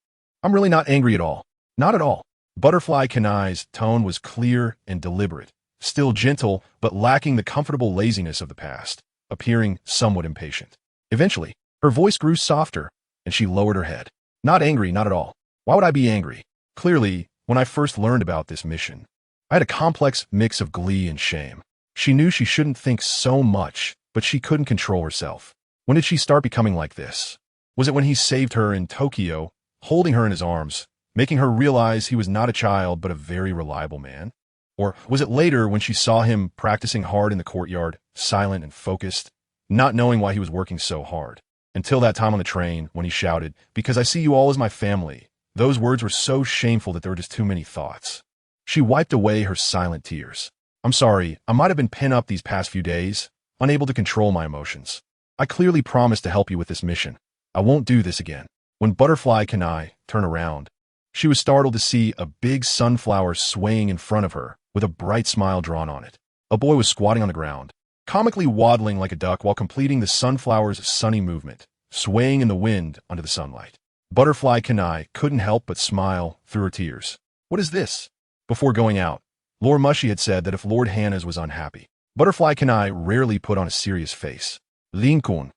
I'm really not angry at all. Not at all. Butterfly Kanai's tone was clear and deliberate, still gentle but lacking the comfortable laziness of the past, appearing somewhat impatient. Eventually, her voice grew softer, and she lowered her head. Not angry, not at all. Why would I be angry? Clearly, when I first learned about this mission, I had a complex mix of glee and shame. She knew she shouldn't think so much, but she couldn't control herself. When did she start becoming like this? Was it when he saved her in Tokyo, holding her in his arms, making her realize he was not a child but a very reliable man? Or was it later when she saw him practicing hard in the courtyard, silent and focused, not knowing why he was working so hard? Until that time on the train when he shouted, "Because I see you all as my family." Those words were so shameful that there were just too many thoughts. She wiped away her silent tears. I'm sorry, I might have been pent up these past few days, unable to control my emotions. I clearly promised to help you with this mission. I won't do this again. When Butterfly Kanai turned around, she was startled to see a big sunflower swaying in front of her with a bright smile drawn on it. A boy was squatting on the ground, comically waddling like a duck while completing the sunflower's sunny movement, swaying in the wind under the sunlight. Butterfly Kanai couldn't help but smile through her tears. What is this? Before going out, Lord Mushy had said that if Lord Hannah's was unhappy, Butterfly Kanai rarely put on a serious face. Lin Kun,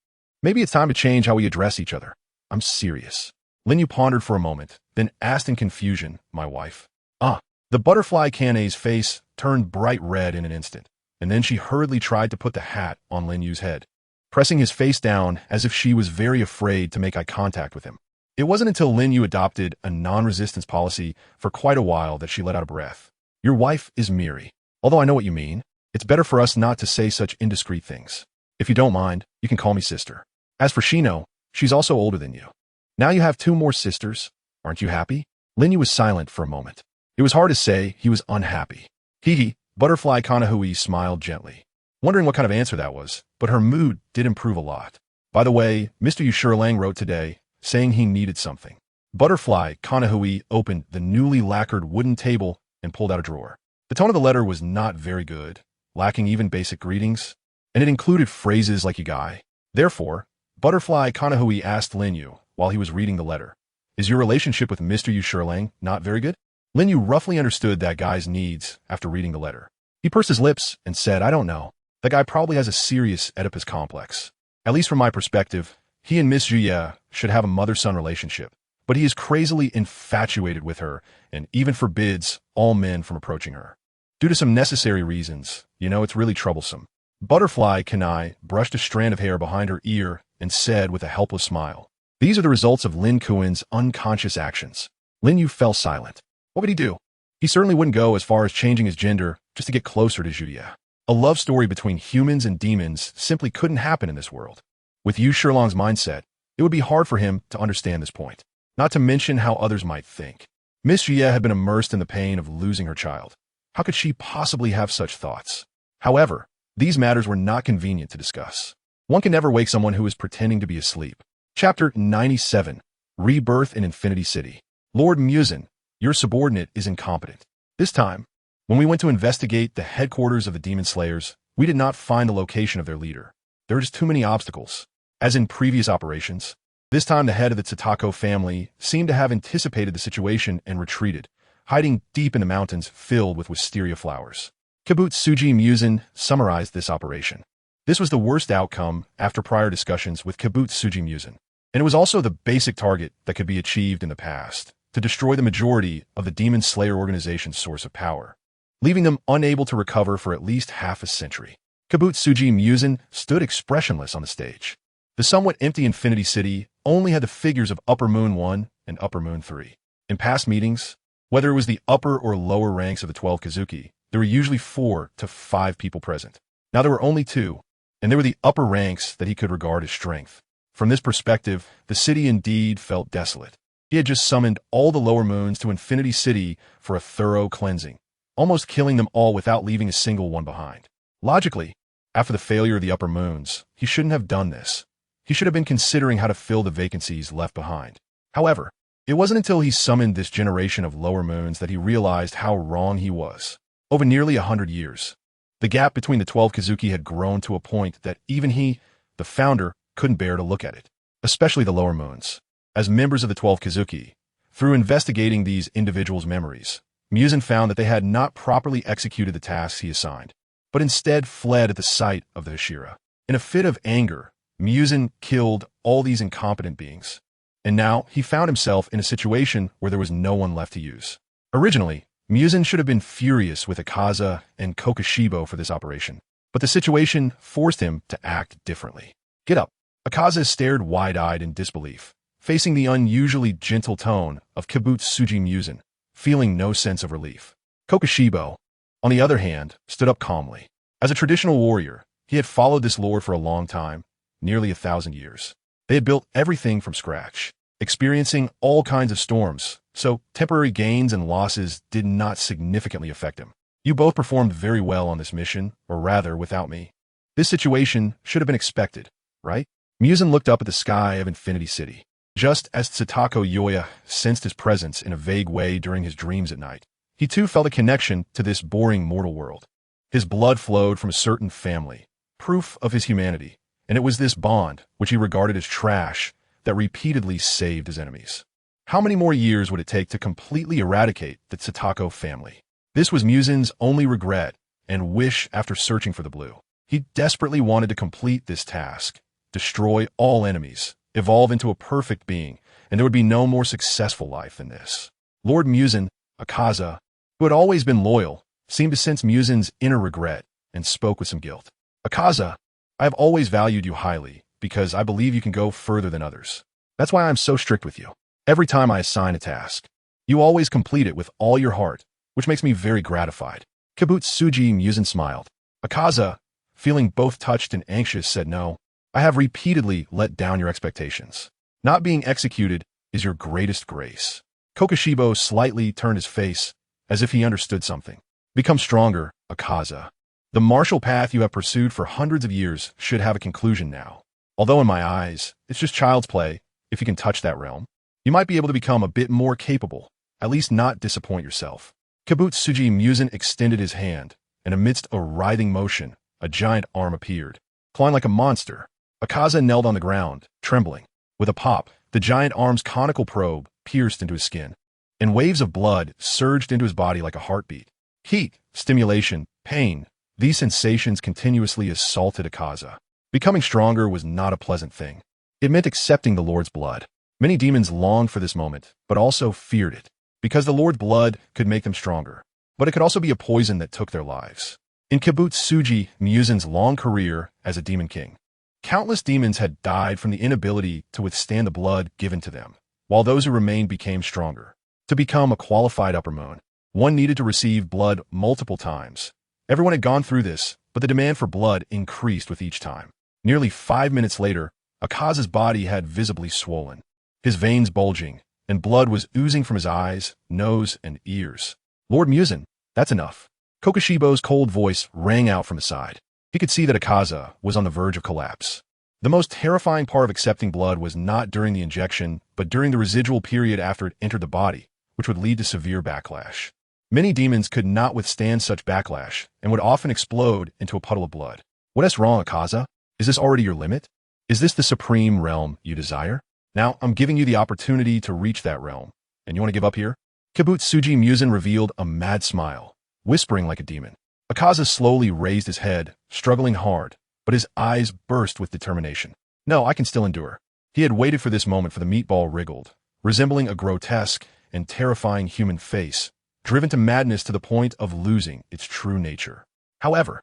maybe it's time to change how we address each other. I'm serious. Lin Yu pondered for a moment, then asked in confusion, my wife. The Butterfly Kanai's face turned bright red in an instant, and then she hurriedly tried to put the hat on Lin Yu's head, pressing his face down as if she was very afraid to make eye contact with him. It wasn't until Lin Yu adopted a non-resistance policy for quite a while that she let out a breath. Your wife is Miri. Although I know what you mean, it's better for us not to say such indiscreet things. If you don't mind, you can call me sister. As for Shino, she's also older than you. Now you have 2 more sisters. Aren't you happy? Lin Yu was silent for a moment. It was hard to say he was unhappy. Hee. Butterfly Kanahui smiled gently, wondering what kind of answer that was, but her mood did improve a lot. By the way, Mr. Yusherlang wrote today, saying he needed something. Butterfly Kanahui opened the newly lacquered wooden table and pulled out a drawer. The tone of the letter was not very good, lacking even basic greetings, and it included phrases like "Yagai." Therefore, Butterfly Kanahui asked Lin Yu while he was reading the letter, "Is your relationship with Mr. Yusherlang not very good?" Lin Yu roughly understood that guy's needs after reading the letter. He pursed his lips and said, "I don't know. That guy probably has a serious Oedipus complex. At least from my perspective, he and Miss Juya should have a mother-son relationship, but he is crazily infatuated with her and even forbids all men from approaching her. Due to some necessary reasons, it's really troublesome." Butterfly Kanai brushed a strand of hair behind her ear and said with a helpless smile, "These are the results of Lin Kuan's unconscious actions." Lin Yu fell silent. What would he do? He certainly wouldn't go as far as changing his gender just to get closer to Juya. A love story between humans and demons simply couldn't happen in this world. With Yu Shilong's mindset, it would be hard for him to understand this point, not to mention how others might think. Miss Juya had been immersed in the pain of losing her child. How could she possibly have such thoughts? However, These matters were not convenient to discuss. One can never wake someone who is pretending to be asleep. Chapter 97. Rebirth in Infinity City. Lord Muzin, your subordinate is incompetent. This time, when we went to investigate the headquarters of the Demon Slayers, we did not find the location of their leader. There were just too many obstacles. As in previous operations, this time the head of the Totako family seemed to have anticipated the situation and retreated, hiding deep in the mountains filled with wisteria flowers. Kibutsuji Muzin summarized this operation. This was the worst outcome after prior discussions with Kibutsuji Muzin, and it was also the basic target that could be achieved in the past, to destroy the majority of the Demon Slayer organization's source of power, leaving them unable to recover for at least half a century. Kibutsuji Muzin stood expressionless on the stage. The somewhat empty Infinity City only had the figures of Upper Moon 1 and Upper Moon 3. In past meetings, whether it was the upper or lower ranks of the 12 Kazuki, there were usually 4 to 5 people present. Now there were only 2, and they were the upper ranks that he could regard as strength. From this perspective, the city indeed felt desolate. He had just summoned all the lower moons to Infinity City for a thorough cleansing, almost killing them all without leaving a single one behind. Logically, after the failure of the upper moons, he shouldn't have done this. He should have been considering how to fill the vacancies left behind. However, it wasn't until he summoned this generation of lower moons that he realized how wrong he was. Over nearly 100 years, the gap between the 12 Kazuki had grown to a point that even he, the founder, couldn't bear to look at it, especially the lower moons. As members of the 12 Kazuki, through investigating these individuals' memories, Muzin found that they had not properly executed the tasks he assigned, but instead fled at the sight of the Hashira. In a fit of anger, Muzin killed all these incompetent beings, and now he found himself in a situation where there was no one left to use. Originally, Muzin should have been furious with Akaza and Kokushibo for this operation, but the situation forced him to act differently. Get up. Akaza stared wide-eyed in disbelief, facing the unusually gentle tone of Kibutsuji Muzin, feeling no sense of relief. Kokushibo, on the other hand, stood up calmly. As a traditional warrior, he had followed this lore for a long time, nearly 1,000 years. They had built everything from scratch, experiencing all kinds of storms, so temporary gains and losses did not significantly affect him. You both performed very well on this mission, or rather, without me. This situation should have been expected, right? Muzin looked up at the sky of Infinity City. Just as Tsutako Yoya sensed his presence in a vague way during his dreams at night, he too felt a connection to this boring mortal world. His blood flowed from a certain family, proof of his humanity, and it was this bond, which he regarded as trash, that repeatedly saved his enemies. How many more years would it take to completely eradicate the Tsutako family? This was Muzin's only regret and wish after searching for the blue. He desperately wanted to complete this task, destroy all enemies, evolve into a perfect being, and there would be no more successful life than this. Lord Muzin, Akaza, who had always been loyal, seemed to sense Muzin's inner regret and spoke with some guilt. Akaza, I have always valued you highly because I believe you can go further than others. That's why I'm so strict with you. Every time I assign a task, you always complete it with all your heart, which makes me very gratified. Kibutsuji Muzin smiled. Akaza, feeling both touched and anxious, said no. I have repeatedly let down your expectations. Not being executed is your greatest grace. Kokushibo slightly turned his face, as if he understood something. Become stronger, Akaza. The martial path you have pursued for hundreds of years should have a conclusion now. Although in my eyes, it's just child's play, if you can touch that realm. You might be able to become a bit more capable, at least not disappoint yourself. Kibutsuji Muzin extended his hand, and amidst a writhing motion, a giant arm appeared. Clawing like a monster, Akaza knelt on the ground, trembling. With a pop, the giant arm's conical probe pierced into his skin, and waves of blood surged into his body like a heartbeat. Heat, stimulation, pain, these sensations continuously assaulted Akaza. Becoming stronger was not a pleasant thing. It meant accepting the Lord's blood. Many demons longed for this moment, but also feared it, because the Lord's blood could make them stronger, but it could also be a poison that took their lives. In Kibutsuji Muzin's long career as a demon king, countless demons had died from the inability to withstand the blood given to them, while those who remained became stronger. To become a qualified upper moon, one needed to receive blood multiple times. Everyone had gone through this, but the demand for blood increased with each time. Nearly 5 minutes later, Akaza's body had visibly swollen, his veins bulging, and blood was oozing from his eyes, nose, and ears. Lord Muzin, that's enough. Kokushibo's cold voice rang out from his side. He could see that Akaza was on the verge of collapse. The most terrifying part of accepting blood was not during the injection, but during the residual period after it entered the body, which would lead to severe backlash. Many demons could not withstand such backlash and would often explode into a puddle of blood. What is wrong, Akaza? Is this already your limit? Is this the supreme realm you desire? Now, I'm giving you the opportunity to reach that realm. And you want to give up here? Kibutsuji Muzan revealed a mad smile, whispering like a demon. Akaza slowly raised his head, struggling hard, but his eyes burst with determination. No, I can still endure. He had waited for this moment, for the meatball wriggled, resembling a grotesque and terrifying human face, driven to madness to the point of losing its true nature. However,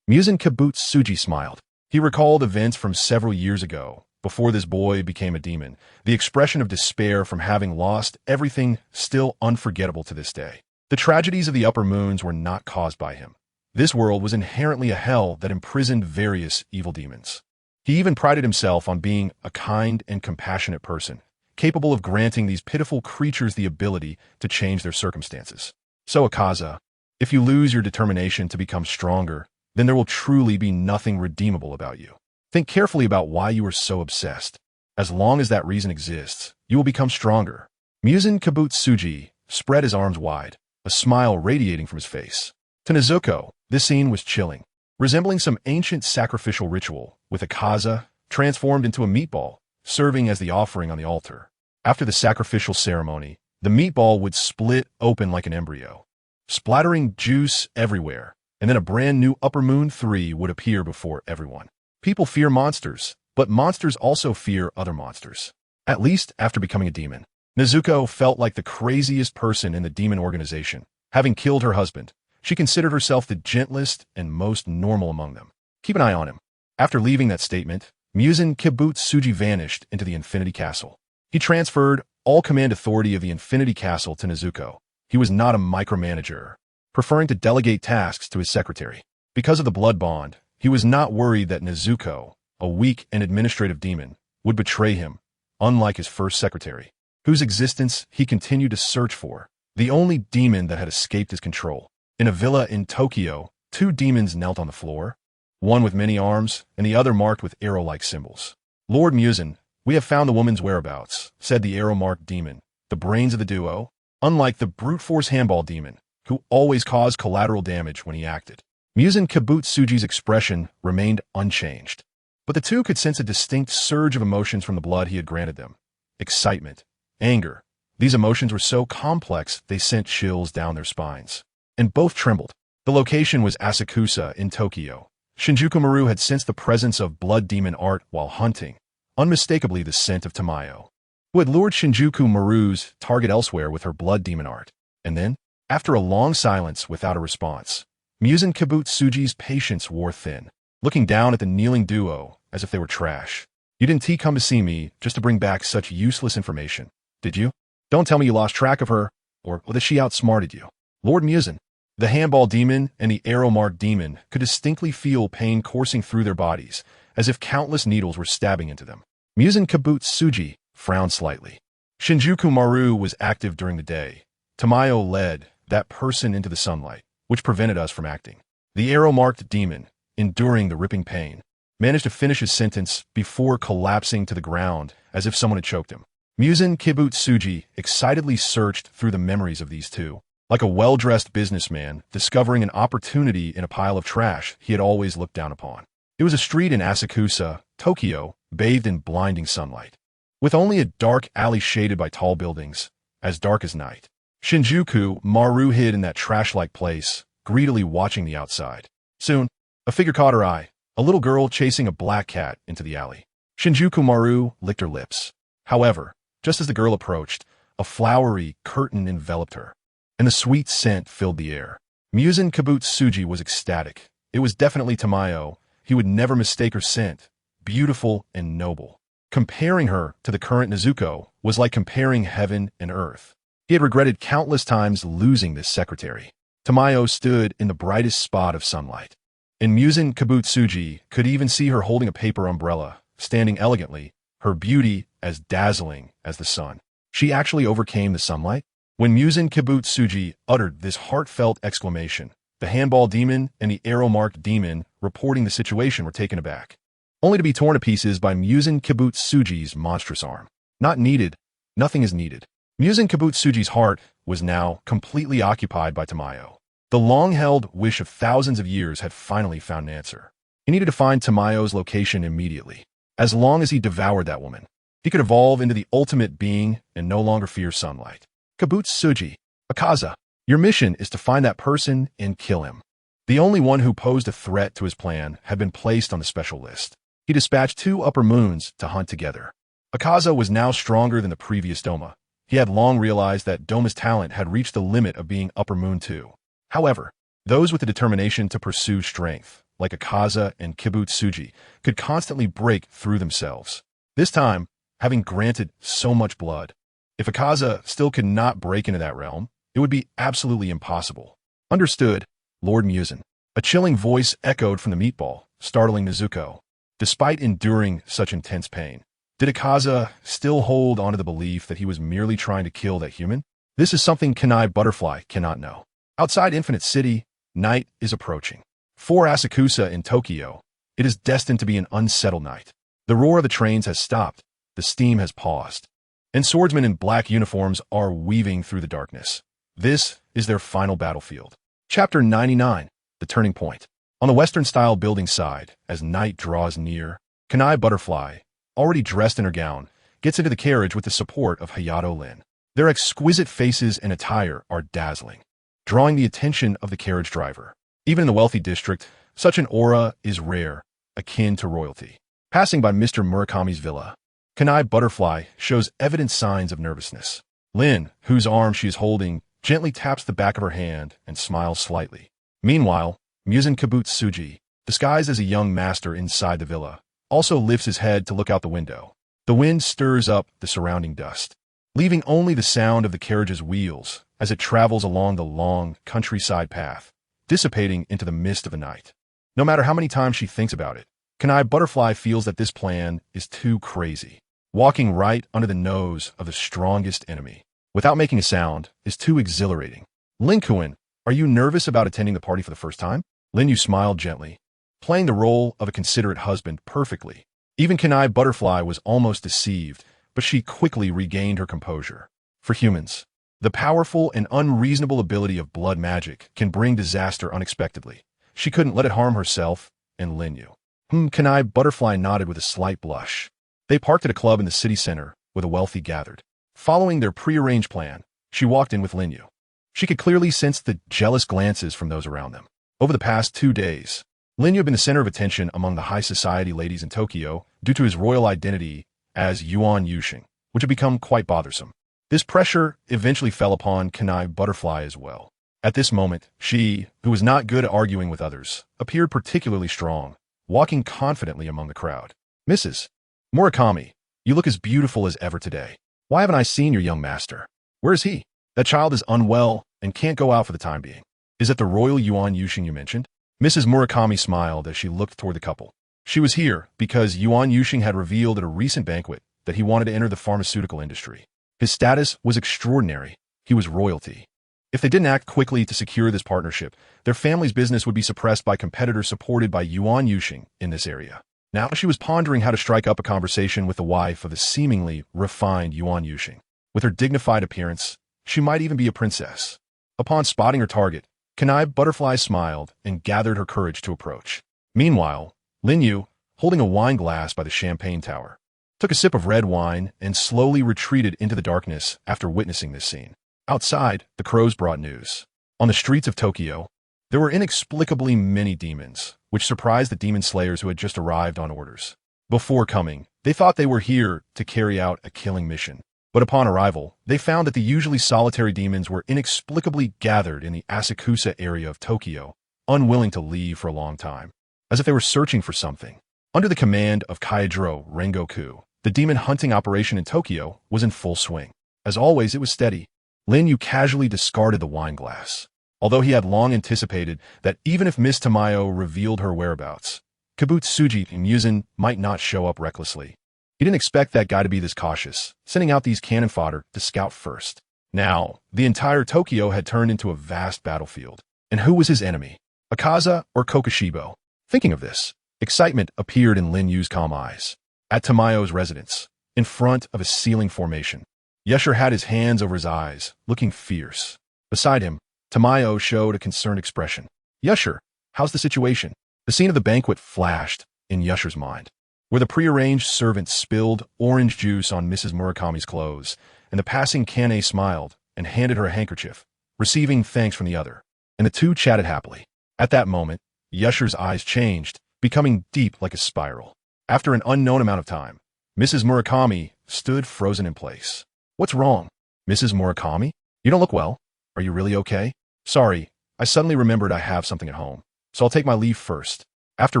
Muzan Kibutsuji smiled. He recalled events from several years ago, before this boy became a demon, the expression of despair from having lost everything still unforgettable to this day. The tragedies of the upper moons were not caused by him. This world was inherently a hell that imprisoned various evil demons. He even prided himself on being a kind and compassionate person, capable of granting these pitiful creatures the ability to change their circumstances. So, Akaza, if you lose your determination to become stronger, then there will truly be nothing redeemable about you. Think carefully about why you are so obsessed. As long as that reason exists, you will become stronger. Muzan Kibutsuji spread his arms wide, a smile radiating from his face. To Nezuko, this scene was chilling, resembling some ancient sacrificial ritual, with Akaza transformed into a meatball, serving as the offering on the altar. After the sacrificial ceremony, the meatball would split open like an embryo, splattering juice everywhere, and then a brand new Upper Moon 3 would appear before everyone. People fear monsters, but monsters also fear other monsters. At least after becoming a demon. Nezuko felt like the craziest person in the demon organization. Having killed her husband, she considered herself the gentlest and most normal among them. Keep an eye on him. After leaving that statement, Muzan Kibutsuji vanished into the Infinity Castle. He transferred all command authority of the Infinity Castle to Nezuko. He was not a micromanager, preferring to delegate tasks to his secretary. Because of the blood bond, he was not worried that Nezuko, a weak and administrative demon, would betray him, unlike his first secretary, whose existence he continued to search for, the only demon that had escaped his control. In a villa in Tokyo, two demons knelt on the floor, one with many arms and the other marked with arrow-like symbols. Lord Muzan, we have found the woman's whereabouts, said the arrow-marked demon, the brains of the duo, unlike the brute force handball demon, who always caused collateral damage when he acted. Muzan Kibutsuji's expression remained unchanged, but the two could sense a distinct surge of emotions from the blood he had granted them. Excitement, anger. These emotions were so complex they sent chills down their spines, and both trembled. The location was Asakusa in Tokyo. Shinjuku Maru had sensed the presence of blood demon art while hunting, unmistakably the scent of Tamayo, who had lured Shinjuku Maru's target elsewhere with her blood demon art. And then, after a long silence without a response, Muzan Kibutsuji's patience wore thin, looking down at the kneeling duo as if they were trash. You didn't come to see me just to bring back such useless information, did you? Don't tell me you lost track of her, or that she outsmarted you. Lord Muzan, the handball demon and the arrow-marked demon could distinctly feel pain coursing through their bodies, as if countless needles were stabbing into them. Muzan Kibutsuji frowned slightly. Shinjuku Maru was active during the day. Tamayo led that person into the sunlight, which prevented us from acting. The arrow-marked demon, enduring the ripping pain, managed to finish his sentence before collapsing to the ground as if someone had choked him. Muzan Kibutsuji excitedly searched through the memories of these two, like a well-dressed businessman discovering an opportunity in a pile of trash he had always looked down upon. It was a street in Asakusa, Tokyo, bathed in blinding sunlight, with only a dark alley shaded by tall buildings, as dark as night. Shinjuku Maru hid in that trash-like place, greedily watching the outside. Soon, a figure caught her eye, a little girl chasing a black cat into the alley. Shinjuku Maru licked her lips. However, just as the girl approached, a flowery curtain enveloped her, and the sweet scent filled the air. Muzan Kibutsuji was ecstatic. It was definitely Tamayo. He would never mistake her scent, beautiful and noble. Comparing her to the current Nezuko was like comparing heaven and earth. He had regretted countless times losing this secretary. Tamayo stood in the brightest spot of sunlight, and Muzan Kibutsuji could even see her holding a paper umbrella, standing elegantly, her beauty as dazzling as the sun. She actually overcame the sunlight? When Muzan Kibutsuji uttered this heartfelt exclamation, The handball demon and the arrow-marked demon reporting the situation were taken aback, only to be torn to pieces by Musen Kibutsuji's monstrous arm. Not needed. Nothing is needed. Musen Kibutsuji's heart was now completely occupied by Tamayo. The long-held wish of thousands of years had finally found an answer. He needed to find Tamayo's location immediately. As long as he devoured that woman, he could evolve into the ultimate being and no longer fear sunlight. Kibutsuji, Akaza, your mission is to find that person and kill him. The only one who posed a threat to his plan had been placed on the special list. He dispatched 2 upper moons to hunt together. Akaza was now stronger than the previous Doma. He had long realized that Doma's talent had reached the limit of being upper moon 2. However, those with the determination to pursue strength, like Akaza and Kibutsuji, could constantly break through themselves. This time, having granted so much blood, if Akaza still could not break into that realm, it would be absolutely impossible. Understood, Lord Musen. A chilling voice echoed from the meatball, startling Nezuko. Despite enduring such intense pain, did Akaza still hold onto the belief that he was merely trying to kill that human? This is something Kanai Butterfly cannot know. Outside Infinite City, night is approaching. For Asakusa in Tokyo, it is destined to be an unsettled night. The roar of the trains has stopped, the steam has paused, and swordsmen in black uniforms are weaving through the darkness. This is their final battlefield. Chapter 99, The Turning Point. On the Western-style building side, as night draws near, Kanai Butterfly, already dressed in her gown, gets into the carriage with the support of Hayato Lin. Their exquisite faces and attire are dazzling, drawing the attention of the carriage driver. Even in the wealthy district, such an aura is rare, akin to royalty. Passing by Mr. Murakami's villa, Kanai Butterfly shows evident signs of nervousness. Lin, whose arm she is holding, gently taps the back of her hand and smiles slightly. Meanwhile, Musen Kibutsuji, disguised as a young master inside the villa, also lifts his head to look out the window. The wind stirs up the surrounding dust, leaving only the sound of the carriage's wheels as it travels along the long countryside path, dissipating into the mist of the night. No matter how many times she thinks about it, Kanai Butterfly feels that this plan is too crazy. Walking right under the nose of the strongest enemy, without making a sound, is too exhilarating. Linkuin, are you nervous about attending the party for the first time? Lin Yu smiled gently, playing the role of a considerate husband perfectly. Even Kanai Butterfly was almost deceived, but she quickly regained her composure. For humans, the powerful and unreasonable ability of blood magic can bring disaster unexpectedly. She couldn't let it harm herself and Lin Yu. Kanai Butterfly nodded with a slight blush. They parked at a club in the city center where the wealthy gathered. Following their prearranged plan, she walked in with Lin Yu. She could clearly sense the jealous glances from those around them. Over the past 2 days, Lin Yu had been the center of attention among the high society ladies in Tokyo due to his royal identity as Yuan Yushing, which had become quite bothersome. This pressure eventually fell upon Kanai Butterfly as well. At this moment, she, who was not good at arguing with others, appeared particularly strong, walking confidently among the crowd. Mrs. Murakami, you look as beautiful as ever today. Why haven't I seen your young master? Where is he? That child is unwell and can't go out for the time being. Is it the royal Yuan Yushing you mentioned? Mrs. Murakami smiled as she looked toward the couple. She was here because Yuan Yushing had revealed at a recent banquet that he wanted to enter the pharmaceutical industry. His status was extraordinary. He was royalty. If they didn't act quickly to secure this partnership, their family's business would be suppressed by competitors supported by Yuan Yushing in this area. Now she was pondering how to strike up a conversation with the wife of the seemingly refined Yuan Yushing. With her dignified appearance, she might even be a princess. Upon spotting her target, Kanai Butterfly smiled and gathered her courage to approach. Meanwhile, Lin Yu, holding a wine glass by the champagne tower, took a sip of red wine and slowly retreated into the darkness after witnessing this scene. Outside, the crows brought news. On the streets of Tokyo, there were inexplicably many demons, which surprised the demon slayers who had just arrived on orders. Before coming, they thought they were here to carry out a killing mission. But upon arrival, they found that the usually solitary demons were inexplicably gathered in the Asakusa area of Tokyo, unwilling to leave for a long time, as if they were searching for something. Under the command of Kaijiro Rengoku, the demon hunting operation in Tokyo was in full swing. As always, it was steady. Lin Yu casually discarded the wine glass. Although he had long anticipated that even if Miss Tamayo revealed her whereabouts, Kibutsuji and Musen might not show up recklessly. He didn't expect that guy to be this cautious, sending out these cannon fodder to scout first. Now, the entire Tokyo had turned into a vast battlefield. And who was his enemy? Akaza or Kokushibo? Thinking of this, excitement appeared in Lin Yu's calm eyes. At Tamayo's residence, in front of a ceiling formation, Yeshur had his hands over his eyes, looking fierce. Beside him, Tamayo showed a concerned expression. Yeshur, how's the situation? The scene of the banquet flashed in Yeshur's mind, where the prearranged servant spilled orange juice on Mrs. Murakami's clothes, and the passing Kane smiled and handed her a handkerchief, receiving thanks from the other, and the two chatted happily. At that moment, Yeshur's eyes changed, becoming deep like a spiral. After an unknown amount of time, Mrs. Murakami stood frozen in place. What's wrong? Mrs. Murakami? You don't look well. Are you really okay? Sorry, I suddenly remembered I have something at home, so I'll take my leave first. After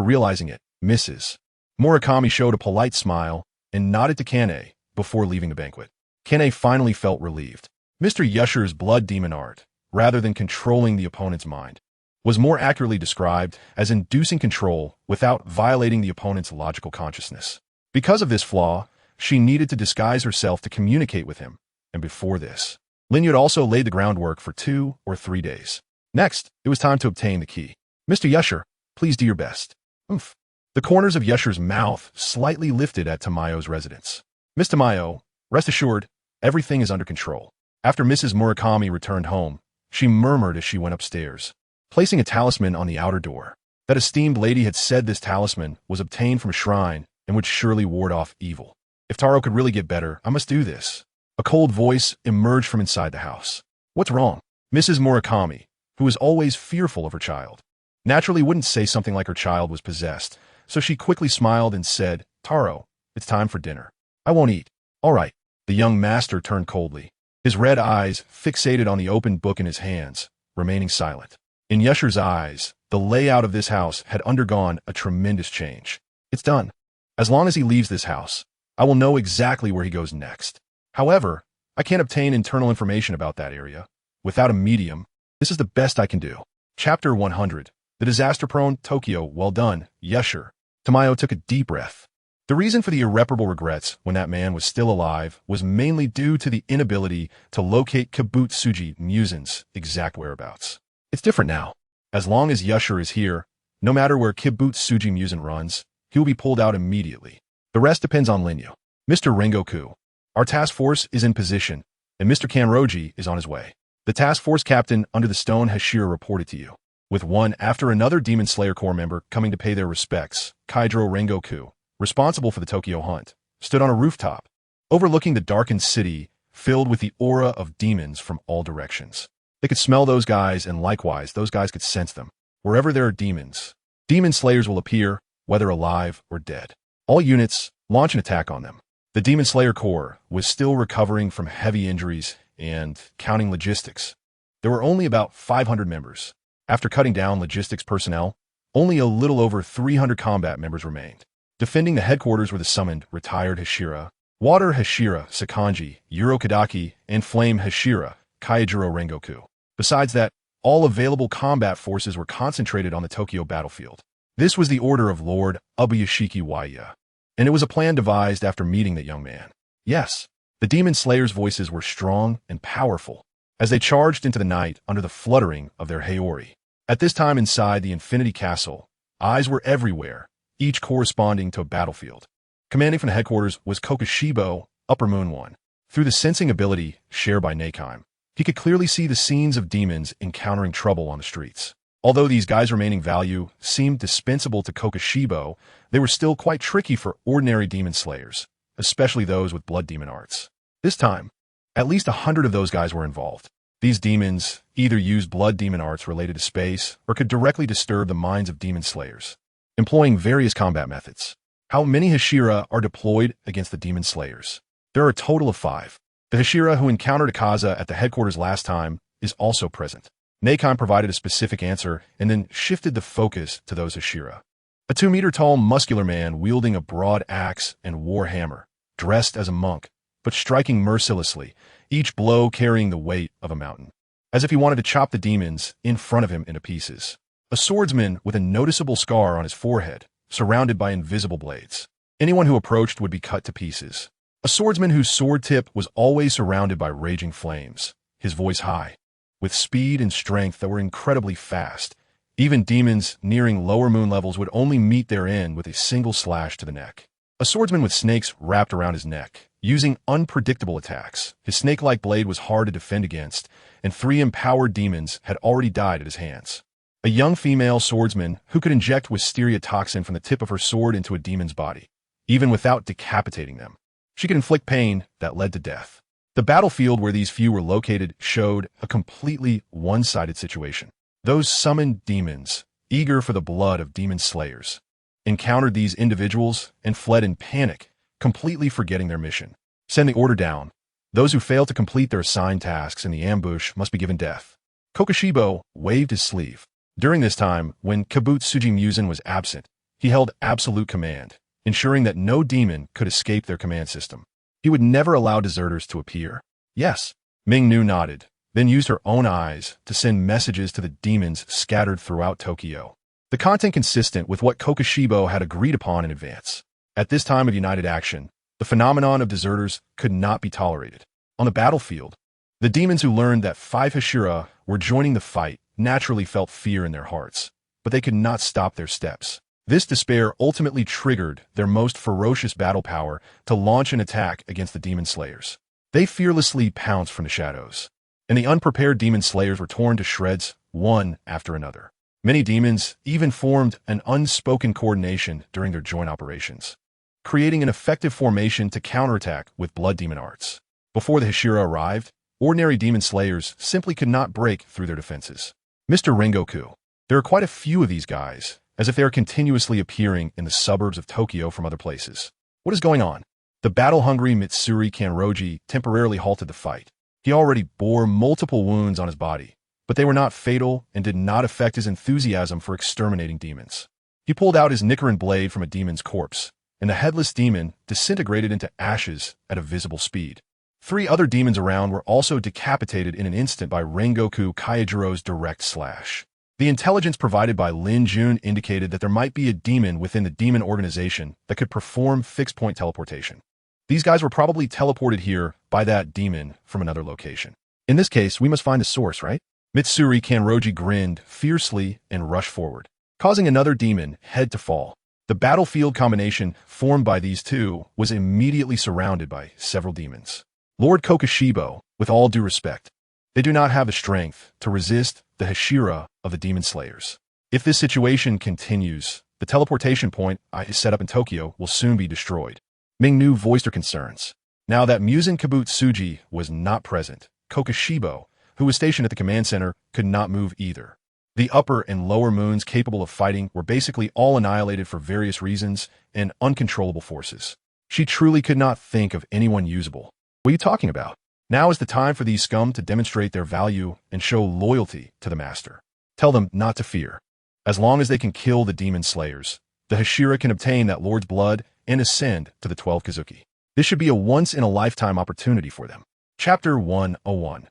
realizing it, Mrs. Murakami showed a polite smile and nodded to Kane before leaving the banquet. Kane finally felt relieved. Mr. Yeshur's blood demon art, rather than controlling the opponent's mind, was more accurately described as inducing control without violating the opponent's logical consciousness. Because of this flaw, she needed to disguise herself to communicate with him, and before this, Lin Yu had also laid the groundwork for 2 or 3 days. Next, it was time to obtain the key. Mr. Yeshur, please do your best. Oomph. The corners of Yeshur's mouth slightly lifted at Tamayo's residence. Miss Tamayo, rest assured, everything is under control. After Mrs. Murakami returned home, she murmured as she went upstairs, placing a talisman on the outer door. That esteemed lady had said this talisman was obtained from a shrine and would surely ward off evil. If Taro could really get better, I must do this. A cold voice emerged from inside the house. What's wrong? Mrs. Murakami, who was always fearful of her child, naturally wouldn't say something like her child was possessed, so she quickly smiled and said, Taro, it's time for dinner. I won't eat. All right. The young master turned coldly, his red eyes fixated on the open book in his hands, remaining silent. In Yeshur's eyes, the layout of this house had undergone a tremendous change. It's done. As long as he leaves this house, I will know exactly where he goes next. However, I can't obtain internal information about that area. Without a medium, this is the best I can do. Chapter 100. The disaster-prone Tokyo. Well done, Yeshur. Tamayo took a deep breath. The reason for the irreparable regrets when that man was still alive was mainly due to the inability to locate Kibutsuji Musen's exact whereabouts. It's different now. As long as Yeshur is here, no matter where Kibutsuji Musen runs, he will be pulled out immediately. The rest depends on Lin Yu. Mr. Rengoku, our task force is in position, and Mr. Kanroji is on his way. The task force captain under the stone Hashira reported to you, with one after another Demon Slayer Corps member coming to pay their respects. Kaidro Rengoku, responsible for the Tokyo hunt, stood on a rooftop, overlooking the darkened city filled with the aura of demons from all directions. They could smell those guys, and likewise, those guys could sense them. Wherever there are demons, demon slayers will appear, whether alive or dead. All units, launch an attack on them. The Demon Slayer Corps was still recovering from heavy injuries and, counting logistics, there were only about 500 members. After cutting down logistics personnel, only a little over 300 combat members remained. Defending the headquarters were the summoned retired Hashira, Water Hashira Sakanji, Kadaki, and Flame Hashira Kaijiro Rengoku. Besides that, all available combat forces were concentrated on the Tokyo battlefield. This was the order of Lord Ubuyashiki Waya, and it was a plan devised after meeting that young man. Yes, the Demon Slayers' voices were strong and powerful as they charged into the night under the fluttering of their Haori. At this time inside the Infinity Castle, eyes were everywhere, each corresponding to a battlefield. Commanding from the headquarters was Kokushibo, Upper Moon One. Through the sensing ability shared by Nakheim, he could clearly see the scenes of demons encountering trouble on the streets. Although these guys' remaining value seemed dispensable to Kokushibo, they were still quite tricky for ordinary demon slayers, especially those with blood demon arts. This time, at least 100 of those guys were involved. These demons either used blood demon arts related to space or could directly disturb the minds of demon slayers, employing various combat methods. How many Hashira are deployed against the demon slayers? There are a total of 5. The Hashira who encountered Akaza at the headquarters last time is also present. Nakheim provided a specific answer and then shifted the focus to those Hashira. A 2-meter-tall muscular man wielding a broad axe and war hammer, dressed as a monk, but striking mercilessly, each blow carrying the weight of a mountain, as if he wanted to chop the demons in front of him into pieces. A swordsman with a noticeable scar on his forehead, surrounded by invisible blades. Anyone who approached would be cut to pieces. A swordsman whose sword tip was always surrounded by raging flames, his voice high. with speed and strength that were incredibly fast. Even demons nearing lower moon levels would only meet their end with a single slash to the neck. A swordsman with snakes wrapped around his neck, using unpredictable attacks. His snake-like blade was hard to defend against, and 3 empowered demons had already died at his hands. A young female swordsman who could inject wisteria toxin from the tip of her sword into a demon's body, even without decapitating them. She could inflict pain that led to death. The battlefield where these few were located showed a completely one-sided situation. Those summoned demons, eager for the blood of demon slayers, encountered these individuals and fled in panic, completely forgetting their mission. Send the order down. Those who fail to complete their assigned tasks in the ambush must be given death. Kokoshibo waved his sleeve. During this time, when Kabutsuji Musen was absent, he held absolute command, ensuring that no demon could escape their command system. He would never allow deserters to appear. Yes, Ming-Nu nodded, then used her own eyes to send messages to the demons scattered throughout Tokyo. The content consistent with what Kokoshibo had agreed upon in advance. At this time of united action, the phenomenon of deserters could not be tolerated. On the battlefield, the demons who learned that 5 Hashira were joining the fight naturally felt fear in their hearts, but they could not stop their steps. This despair ultimately triggered their most ferocious battle power to launch an attack against the demon slayers. They fearlessly pounced from the shadows, and the unprepared demon slayers were torn to shreds, one after another. Many demons even formed an unspoken coordination during their joint operations, creating an effective formation to counterattack with blood demon arts. Before the Hashira arrived, ordinary demon slayers simply could not break through their defenses. Mr. Rengoku, there are quite a few of these guys, as if they are continuously appearing in the suburbs of Tokyo from other places. What is going on? The battle-hungry Mitsuri Kanroji temporarily halted the fight. He already bore multiple wounds on his body, but they were not fatal and did not affect his enthusiasm for exterminating demons. He pulled out his Nichirin Blade from a demon's corpse, and the headless demon disintegrated into ashes at a visible speed. 3 other demons around were also decapitated in an instant by Rengoku Kaijuro's direct slash. The intelligence provided by Lin Yu indicated that there might be a demon within the demon organization that could perform fixed-point teleportation. These guys were probably teleported here by that demon from another location. In this case, we must find the source, right? Mitsuri Kanroji grinned fiercely and rushed forward, causing another demon head to fall. The battlefield combination formed by these two was immediately surrounded by several demons. Lord Kokoshibo, with all due respect, they do not have the strength to resist the Hashira of the demon slayers. If this situation continues, the teleportation point I set up in Tokyo will soon be destroyed. Ming-Nu voiced her concerns. Now that Musen Kabutsuji was not present, Kokoshibo, who was stationed at the command center, could not move either. The upper and lower moons capable of fighting were basically all annihilated for various reasons and uncontrollable forces. She truly could not think of anyone usable. What are you talking about? Now is the time for these scum to demonstrate their value and show loyalty to the master. Tell them not to fear. As long as they can kill the demon slayers, the Hashira can obtain that lord's blood and ascend to the 12 Kazuki. This should be a once-in-a-lifetime opportunity for them. Chapter 101.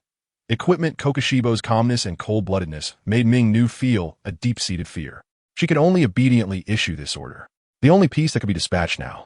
Equipment. Kokoshibo's calmness and cold-bloodedness made Ming-Nu feel a deep-seated fear. She could only obediently issue this order. The only piece that could be dispatched now.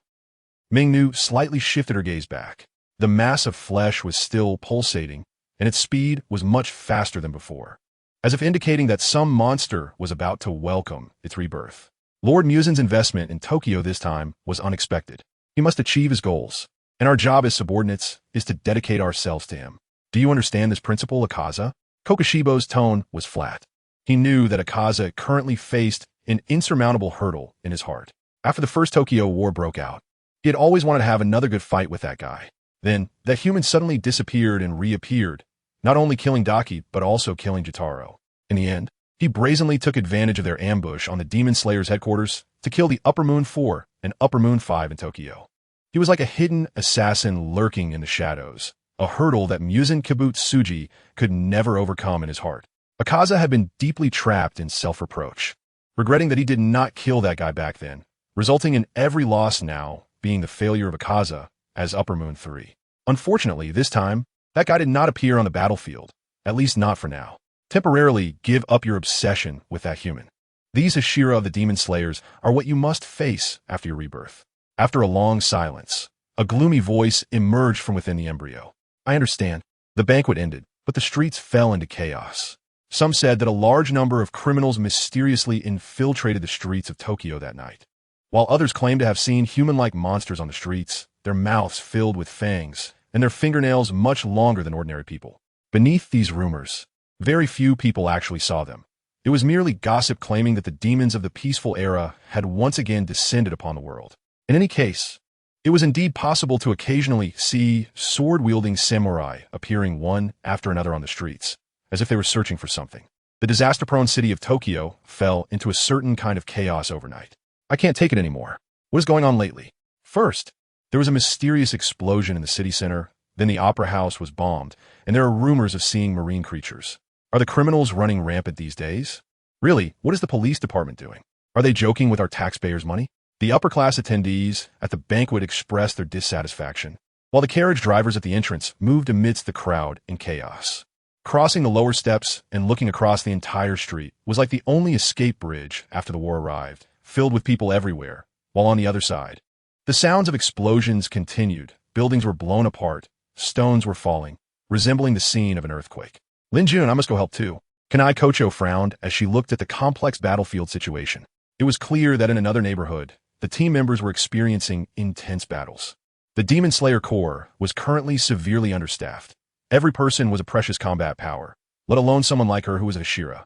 Ming-Nu slightly shifted her gaze back. The mass of flesh was still pulsating, and its speed was much faster than before, as if indicating that some monster was about to welcome its rebirth. Lord Musen's investment in Tokyo this time was unexpected. He must achieve his goals, and our job as subordinates is to dedicate ourselves to him. Do you understand this principle, Akaza? Kokoshibo's tone was flat. He knew that Akaza currently faced an insurmountable hurdle in his heart. After the first Tokyo War broke out, he had always wanted to have another good fight with that guy. Then, that human suddenly disappeared and reappeared, not only killing Daki, but also killing Jotaro. In the end, he brazenly took advantage of their ambush on the Demon Slayer's headquarters to kill the Upper Moon 4 and Upper Moon 5 in Tokyo. He was like a hidden assassin lurking in the shadows, a hurdle that Musen Kabutsuji could never overcome in his heart. Akaza had been deeply trapped in self-reproach, regretting that he did not kill that guy back then, resulting in every loss now being the failure of Akaza as Upper Moon 3. Unfortunately, this time, that guy did not appear on the battlefield, at least not for now. Temporarily give up your obsession with that human. These Hashira of the Demon Slayers are what you must face after your rebirth. After a long silence, a gloomy voice emerged from within the embryo. I understand. The banquet ended. but the streets fell into chaos. Some said that a large number of criminals mysteriously infiltrated the streets of Tokyo that night, while others claimed to have seen human-like monsters on the streets, their mouths filled with fangs, and their fingernails much longer than ordinary people. Beneath these rumors, very few people actually saw them. It was merely gossip claiming that the demons of the peaceful era had once again descended upon the world. In any case, it was indeed possible to occasionally see sword-wielding samurai appearing one after another on the streets, as if they were searching for something. The disaster-prone city of Tokyo fell into a certain kind of chaos overnight. I can't take it anymore. What is going on lately? First, there was a mysterious explosion in the city center, then the opera house was bombed, and there are rumors of seeing marine creatures. Are the criminals running rampant these days? Really, what is the police department doing? Are they joking with our taxpayers' money? The upper-class attendees at the banquet expressed their dissatisfaction, while the carriage drivers at the entrance moved amidst the crowd in chaos. Crossing the lower steps and looking across the entire street was like the only escape bridge after the war arrived, filled with people everywhere, while on the other side, the sounds of explosions continued, buildings were blown apart, stones were falling, resembling the scene of an earthquake. Lin Yu, I must go help too. Kanai Kocho frowned as she looked at the complex battlefield situation. It was clear that in another neighborhood, the team members were experiencing intense battles. The Demon Slayer Corps was currently severely understaffed. Every person was a precious combat power, let alone someone like her who was a Hashira.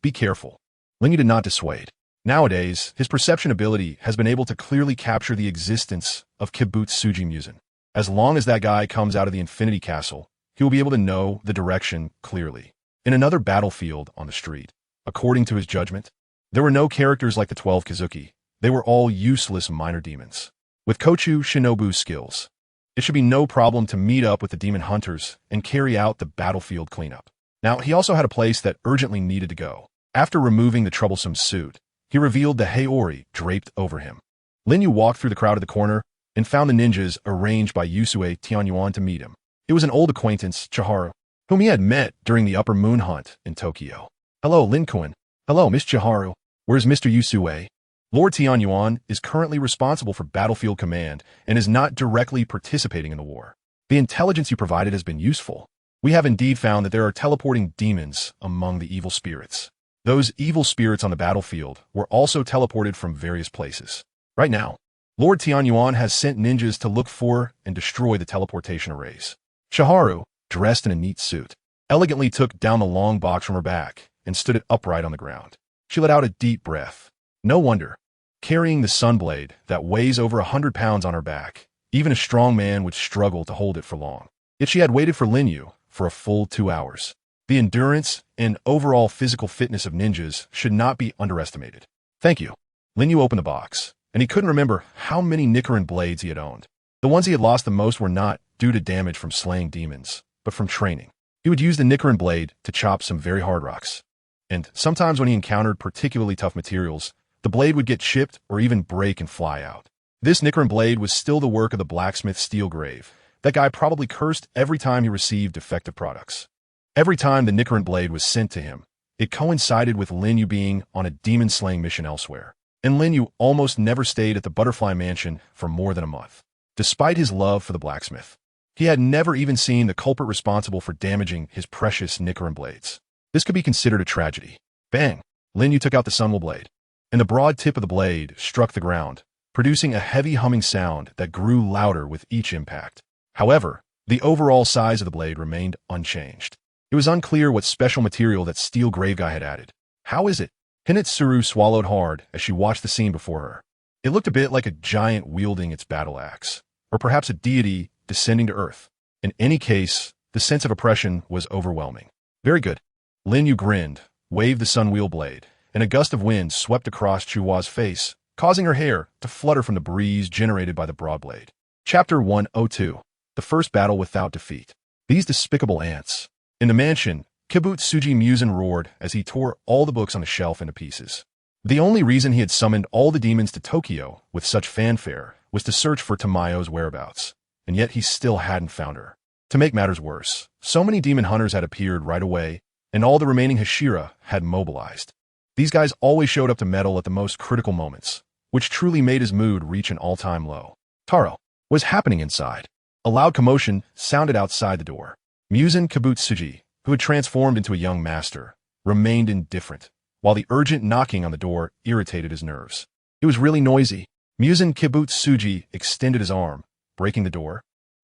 Be careful. Lin Yu did not dissuade. Nowadays, his perception ability has been able to clearly capture the existence of Kibutsuji Musen. As long as that guy comes out of the Infinity Castle, he will be able to know the direction clearly. In another battlefield on the street, according to his judgment, there were no characters like the 12 Kazuki. They were all useless minor demons. With Kochu Shinobu's skills, it should be no problem to meet up with the demon hunters and carry out the battlefield cleanup. Now, he also had a place that urgently needed to go. After removing the troublesome suit, he revealed the Heiori draped over him. Lin Yu walked through the crowd at the corner and found the ninjas arranged by Yusue Tianyuan to meet him. It was an old acquaintance, Chiharu, whom he had met during the Upper Moon Hunt in Tokyo. Hello, Lin Kun. Hello, Miss Chiharu. Where's Mr. Yusue? Lord Tianyuan is currently responsible for battlefield command and is not directly participating in the war. The intelligence you provided has been useful. We have indeed found that there are teleporting demons among the evil spirits. Those evil spirits on the battlefield were also teleported from various places. Right now, Lord Tianyuan has sent ninjas to look for and destroy the teleportation arrays. Chiharu, dressed in a neat suit, elegantly took down the long box from her back and stood it upright on the ground. She let out a deep breath. No wonder. Carrying the sunblade that weighs over 100 pounds on her back, even a strong man would struggle to hold it for long. Yet she had waited for Lin Yu for a full 2 hours. The endurance and overall physical fitness of ninjas should not be underestimated. Thank you. Lin Yu opened the box, and he couldn't remember how many Nichirin blades he had owned. The ones he had lost the most were not due to damage from slaying demons, but from training. He would use the Nichirin blade to chop some very hard rocks. And sometimes when he encountered particularly tough materials, the blade would get chipped or even break and fly out. This Nichirin blade was still the work of the blacksmith Steelgrave. That guy probably cursed every time he received defective products. Every time the Nichirin blade was sent to him, it coincided with Lin Yu being on a demon-slaying mission elsewhere. And Lin Yu almost never stayed at the Butterfly Mansion for more than a month. Despite his love for the blacksmith, he had never even seen the culprit responsible for damaging his precious Nichirin blades. This could be considered a tragedy. Bang! Lin Yu took out the Sunwell blade, and the broad tip of the blade struck the ground, producing a heavy humming sound that grew louder with each impact. However, the overall size of the blade remained unchanged. It was unclear what special material that Steel Grave Guy had added. How is it? Hinetsuru swallowed hard as she watched the scene before her. It looked a bit like a giant wielding its battle axe, or perhaps a deity descending to earth. In any case, the sense of oppression was overwhelming. Very good. Lin Yu grinned, waved the Sunwheel blade, and a gust of wind swept across Chuhua's face, causing her hair to flutter from the breeze generated by the broad blade. Chapter 102. The First Battle Without Defeat. These despicable ants. In the mansion, Kibutsuji Musen roared as he tore all the books on the shelf into pieces. The only reason he had summoned all the demons to Tokyo with such fanfare was to search for Tamayo's whereabouts, and yet he still hadn't found her. To make matters worse, so many demon hunters had appeared right away, and all the remaining Hashira had mobilized. These guys always showed up to meddle at the most critical moments, which truly made his mood reach an all-time low. Taro, what is happening inside? A loud commotion sounded outside the door. Muzan Kibutsuji, who had transformed into a young master, remained indifferent, while the urgent knocking on the door irritated his nerves. It was really noisy. Muzan Kibutsuji extended his arm, breaking the door,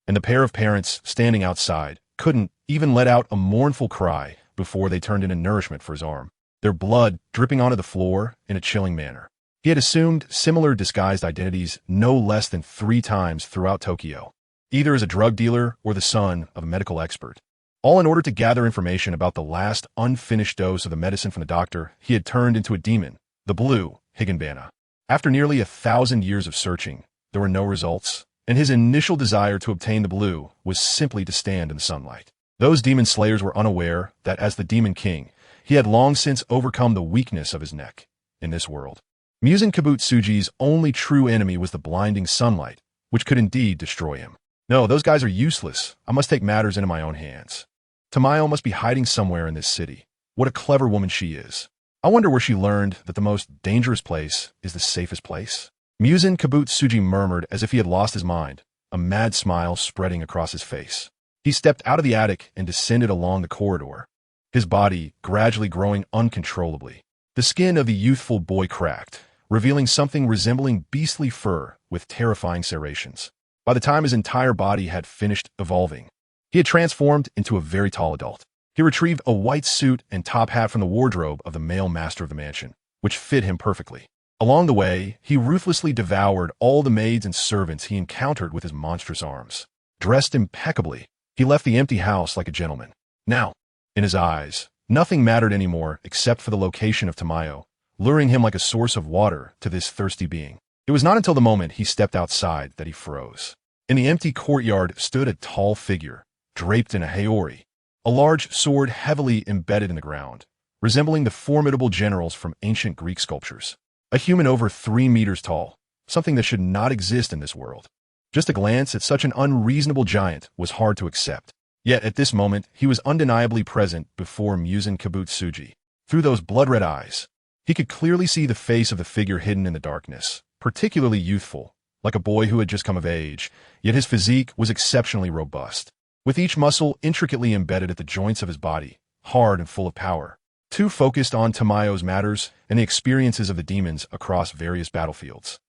and the pair of parents standing outside couldn't even let out a mournful cry before they turned into nourishment for his arm, their blood dripping onto the floor in a chilling manner. He had assumed similar disguised identities no less than 3 times throughout Tokyo, either as a drug dealer or the son of a medical expert, all in order to gather information about the last unfinished dose of the medicine from the doctor he had turned into a demon, the blue Higanbana. After nearly 1,000 years of searching, there were no results, and his initial desire to obtain the blue was simply to stand in the sunlight. Those demon slayers were unaware that as the Demon King, he had long since overcome the weakness of his neck in this world. Muzan Kibutsuji's only true enemy was the blinding sunlight, which could indeed destroy him. No, those guys are useless. I must take matters into my own hands. Tamayo must be hiding somewhere in this city. What a clever woman she is. I wonder where she learned that the most dangerous place is the safest place. Muzan Kibutsuji murmured as if he had lost his mind, a mad smile spreading across his face. He stepped out of the attic and descended along the corridor, his body gradually growing uncontrollably. The skin of the youthful boy cracked, revealing something resembling beastly fur with terrifying serrations. By the time his entire body had finished evolving, he had transformed into a very tall adult. He retrieved a white suit and top hat from the wardrobe of the male master of the mansion, which fit him perfectly. Along the way, he ruthlessly devoured all the maids and servants he encountered with his monstrous arms. Dressed impeccably, he left the empty house like a gentleman. Now, in his eyes, nothing mattered anymore except for the location of Tamayo, luring him like a source of water to this thirsty being. It was not until the moment he stepped outside that he froze. In the empty courtyard stood a tall figure, draped in a haori, a large sword heavily embedded in the ground, resembling the formidable generals from ancient Greek sculptures. A human over 3 meters tall, something that should not exist in this world. Just a glance at such an unreasonable giant was hard to accept. Yet at this moment, he was undeniably present before Muzan Kibutsuji. Through those blood-red eyes, he could clearly see the face of the figure hidden in the darkness, particularly youthful, like a boy who had just come of age, yet his physique was exceptionally robust, with each muscle intricately embedded at the joints of his body, hard and full of power. Too focused on Tamayo's matters and the experiences of the demons across various battlefields.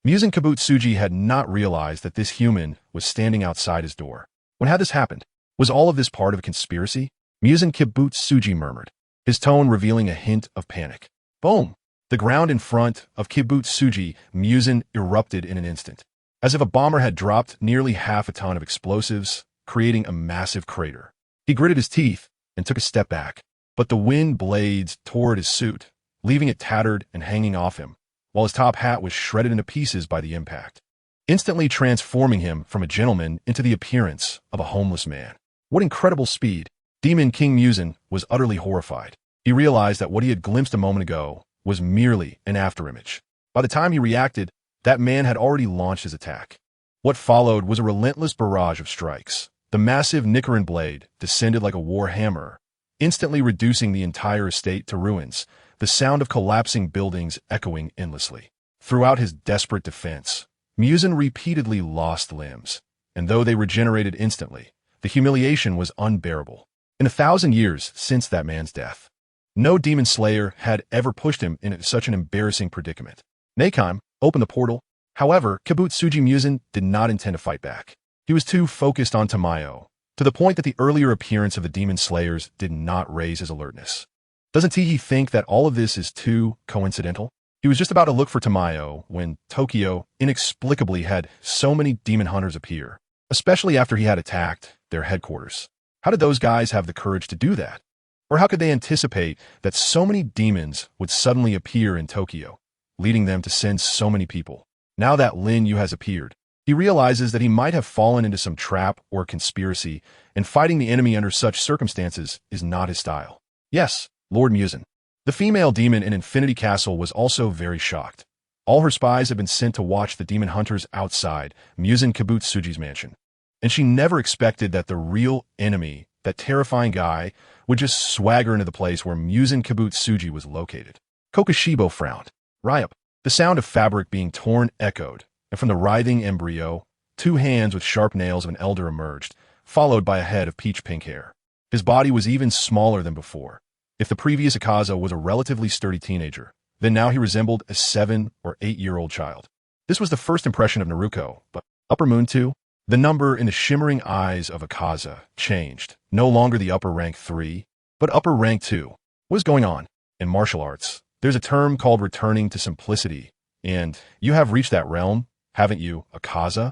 Muzan Kibutsuji had not realized that this human was standing outside his door. When had this happened? Was all of this part of a conspiracy? Muzan Kibutsuji murmured, his tone revealing a hint of panic. Boom! The ground in front of Kibutsuji Muzan erupted in an instant, as if a bomber had dropped nearly half a ton of explosives, creating a massive crater. He gritted his teeth and took a step back, but the wind blades tore at his suit, leaving it tattered and hanging off him, while his top hat was shredded into pieces by the impact, instantly transforming him from a gentleman into the appearance of a homeless man. What incredible speed! Demon King Muzan was utterly horrified. He realized that what he had glimpsed a moment ago was merely an afterimage. By the time he reacted, that man had already launched his attack. What followed was a relentless barrage of strikes. The massive Nichirin Blade descended like a war hammer, instantly reducing the entire estate to ruins, the sound of collapsing buildings echoing endlessly. Throughout his desperate defense, Muzan repeatedly lost limbs, and though they regenerated instantly, the humiliation was unbearable. In 1,000 years since that man's death, no demon slayer had ever pushed him into such an embarrassing predicament. Nakheim opened the portal. However, Kibutsuji Muzan did not intend to fight back. He was too focused on Tamayo, to the point that the earlier appearance of the demon slayers did not raise his alertness. Doesn't he think that all of this is too coincidental? He was just about to look for Tamayo when Tokyo inexplicably had so many demon hunters appear, especially after he had attacked their headquarters. How did those guys have the courage to do that? Or how could they anticipate that so many demons would suddenly appear in Tokyo, leading them to send so many people? Now that Lin Yu has appeared, he realizes that he might have fallen into some trap or conspiracy, and fighting the enemy under such circumstances is not his style. Yes, Lord Muzan. The female demon in Infinity Castle was also very shocked. All her spies had been sent to watch the demon hunters outside Muzan Kibutsuji's mansion, and she never expected that the real enemy, that terrifying guy, would just swagger into the place where Muzan Kibutsuji was located. Kokoshibo frowned. Ryup. The sound of fabric being torn echoed, and from the writhing embryo, 2 hands with sharp nails of an elder emerged, followed by a head of peach-pink hair. His body was even smaller than before. If the previous Akaza was a relatively sturdy teenager, then now he resembled a 7 or 8-year-old child. This was the first impression of Naruko, but Upper Moon too? The number in the shimmering eyes of Akaza changed. No longer the upper rank 3, but upper rank 2. What is going on? In martial arts, there's a term called returning to simplicity, and you have reached that realm, haven't you, Akaza?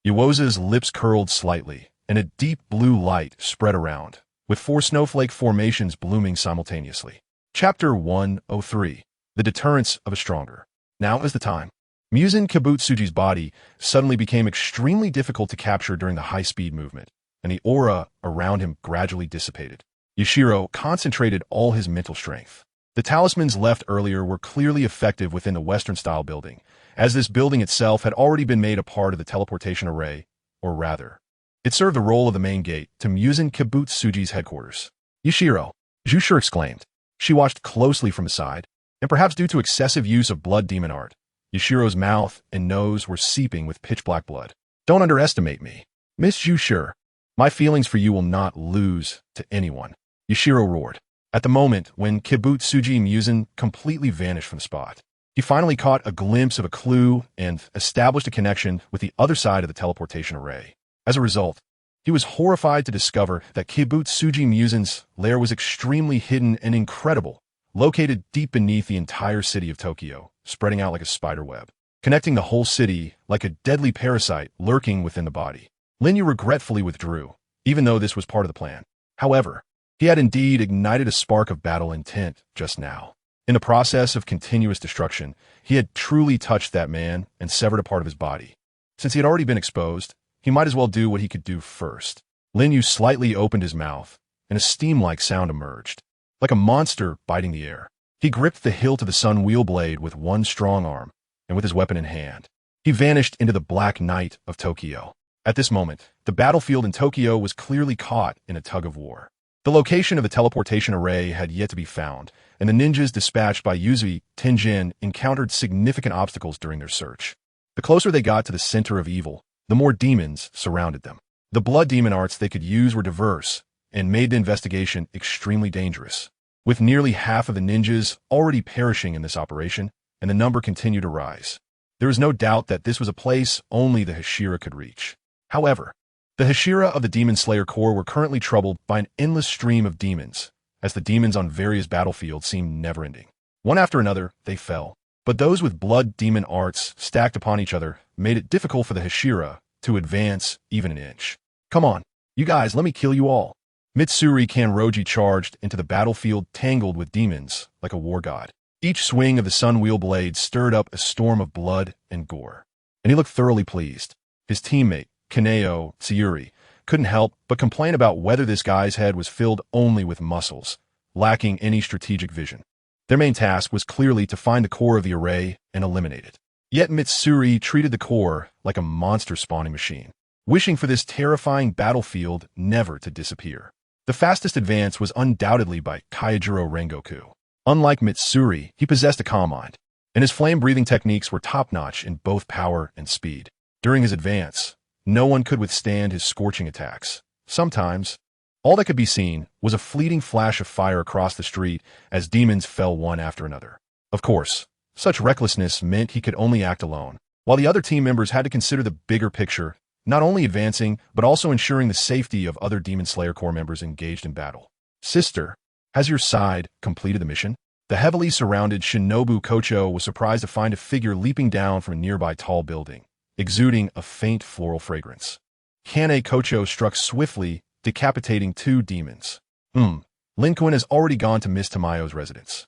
Yuoza's lips curled slightly, and a deep blue light spread around, with 4 snowflake formations blooming simultaneously. Chapter 103. The Deterrence of a Stronger. Now is the time. Muzan Kibutsuji's body suddenly became extremely difficult to capture during the high-speed movement, and the aura around him gradually dissipated. Yashiro concentrated all his mental strength. The talismans left earlier were clearly effective within the Western-style building, as this building itself had already been made a part of the teleportation array, or rather, it served the role of the main gate to Muzan Kibutsuji's headquarters. Yashiro, Jushir exclaimed. She watched closely from the side, and perhaps due to excessive use of blood demon art, Yashiro's mouth and nose were seeping with pitch-black blood. Don't underestimate me. Miss Jushir, my feelings for you will not lose to anyone. Yashiro roared. At the moment when Kibutsuji Muzan completely vanished from the spot, he finally caught a glimpse of a clue and established a connection with the other side of the teleportation array. As a result, he was horrified to discover that Kibutsuji Muzan's lair was extremely hidden and incredible, located deep beneath the entire city of Tokyo, spreading out like a spider web, connecting the whole city like a deadly parasite lurking within the body. Lin Yu regretfully withdrew, even though this was part of the plan. However, he had indeed ignited a spark of battle intent just now. In the process of continuous destruction, he had truly touched that man and severed a part of his body. Since he had already been exposed, he might as well do what he could do first. Lin Yu slightly opened his mouth, and a steam-like sound emerged, like a monster biting the air. He gripped the hilt of the sun wheel blade with one strong arm, and with his weapon in hand, he vanished into the black night of Tokyo. At this moment, the battlefield in Tokyo was clearly caught in a tug-of-war. The location of the teleportation array had yet to be found, and the ninjas dispatched by Yuzui Tenjin encountered significant obstacles during their search. The closer they got to the center of evil, the more demons surrounded them. The blood demon arts they could use were diverse, and made the investigation extremely dangerous. With nearly half of the ninjas already perishing in this operation, and the number continued to rise, there is no doubt that this was a place only the Hashira could reach. However, the Hashira of the Demon Slayer Corps were currently troubled by an endless stream of demons, as the demons on various battlefields seemed never-ending. One after another, they fell, but those with blood demon arts stacked upon each other made it difficult for the Hashira to advance even an inch. Come on, you guys, let me kill you all. Mitsuri Kanroji charged into the battlefield tangled with demons like a war god. Each swing of the sun wheel blade stirred up a storm of blood and gore, and he looked thoroughly pleased. His teammate, Kaneo Tsuyuri, couldn't help but complain about whether this guy's head was filled only with muscles, lacking any strategic vision. Their main task was clearly to find the core of the array and eliminate it. Yet Mitsuri treated the core like a monster-spawning machine, wishing for this terrifying battlefield never to disappear. The fastest advance was undoubtedly by Kaijiro Rengoku. Unlike Mitsuri, he possessed a calm mind, and his flame-breathing techniques were top-notch in both power and speed. During his advance, no one could withstand his scorching attacks. Sometimes, all that could be seen was a fleeting flash of fire across the street as demons fell one after another. Of course, such recklessness meant he could only act alone, while the other team members had to consider the bigger picture, not only advancing, but also ensuring the safety of other Demon Slayer Corps members engaged in battle. Sister, has your side completed the mission? The heavily surrounded Shinobu Kocho was surprised to find a figure leaping down from a nearby tall building, exuding a faint floral fragrance. Kane Kocho struck swiftly, decapitating 2 demons. Lin Kuan has already gone to Miss Tamayo's residence.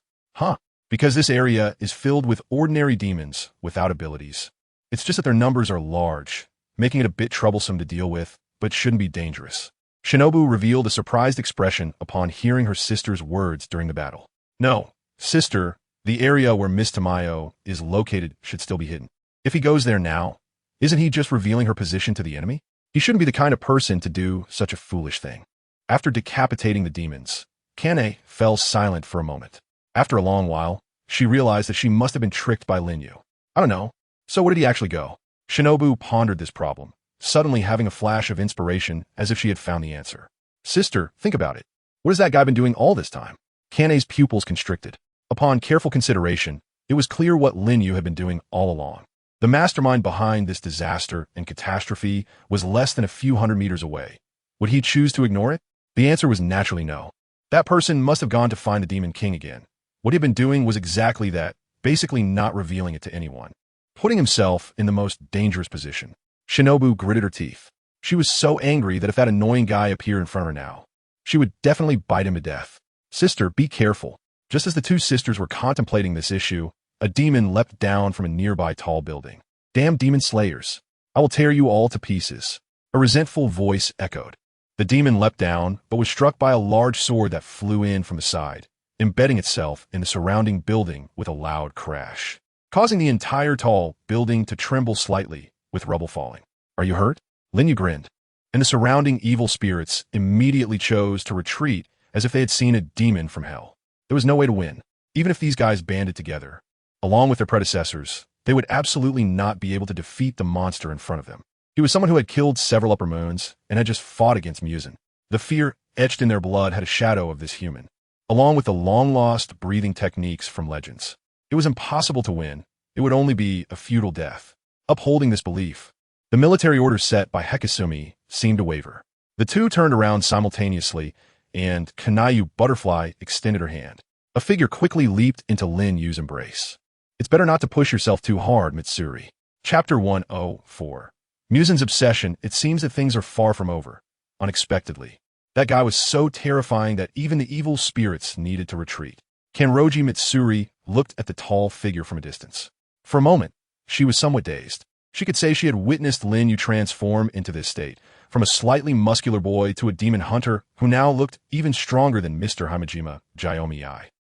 Because this area is filled with ordinary demons without abilities. It's just that their numbers are large, making it a bit troublesome to deal with, but shouldn't be dangerous. Shinobu revealed a surprised expression upon hearing her sister's words during the battle. No, sister, the area where Miss Tamayo is located should still be hidden. If he goes there now, isn't he just revealing her position to the enemy? He shouldn't be the kind of person to do such a foolish thing. After decapitating the demons, Kane fell silent for a moment. After a long while, she realized that she must have been tricked by Lin Yu. I don't know. So where did he actually go? Shinobu pondered this problem, suddenly having a flash of inspiration as if she had found the answer. Sister, think about it. What has that guy been doing all this time? Kane's pupils constricted. Upon careful consideration, it was clear what Lin Yu had been doing all along. The mastermind behind this disaster and catastrophe was less than a few hundred meters away. Would he choose to ignore it? The answer was naturally no. That person must have gone to find the Demon King again. What he had been doing was exactly that, basically not revealing it to anyone. Putting himself in the most dangerous position. Shinobu gritted her teeth. She was so angry that if that annoying guy appeared in front of her now, she would definitely bite him to death. Sister, be careful. Just as the two sisters were contemplating this issue, a demon leapt down from a nearby tall building. Damn demon slayers. I will tear you all to pieces. A resentful voice echoed. The demon leapt down, but was struck by a large sword that flew in from the side, embedding itself in the surrounding building with a loud crash, causing the entire tall building to tremble slightly, with rubble falling. Are you hurt? Lin Yu grinned, and the surrounding evil spirits immediately chose to retreat as if they had seen a demon from hell. There was no way to win. Even if these guys banded together, along with their predecessors, they would absolutely not be able to defeat the monster in front of them. He was someone who had killed several upper moons and had just fought against Muzan. The fear etched in their blood had a shadow of this human, along with the long-lost breathing techniques from legends. It was impossible to win. It would only be a futile death. Upholding this belief, the military order set by Hekasumi seemed to waver. The two turned around simultaneously, and Kanayu Butterfly extended her hand. A figure quickly leaped into Lin Yu's embrace. It's better not to push yourself too hard, Mitsuri. Chapter 104. Muzan's obsession. It seems that things are far from over. Unexpectedly. That guy was so terrifying that even the evil spirits needed to retreat. Kanroji Mitsuri looked at the tall figure from a distance. For a moment, she was somewhat dazed. She could say she had witnessed Lin Yu transform into this state, from a slightly muscular boy to a demon hunter who now looked even stronger than Mr. Hamajima Jiomi.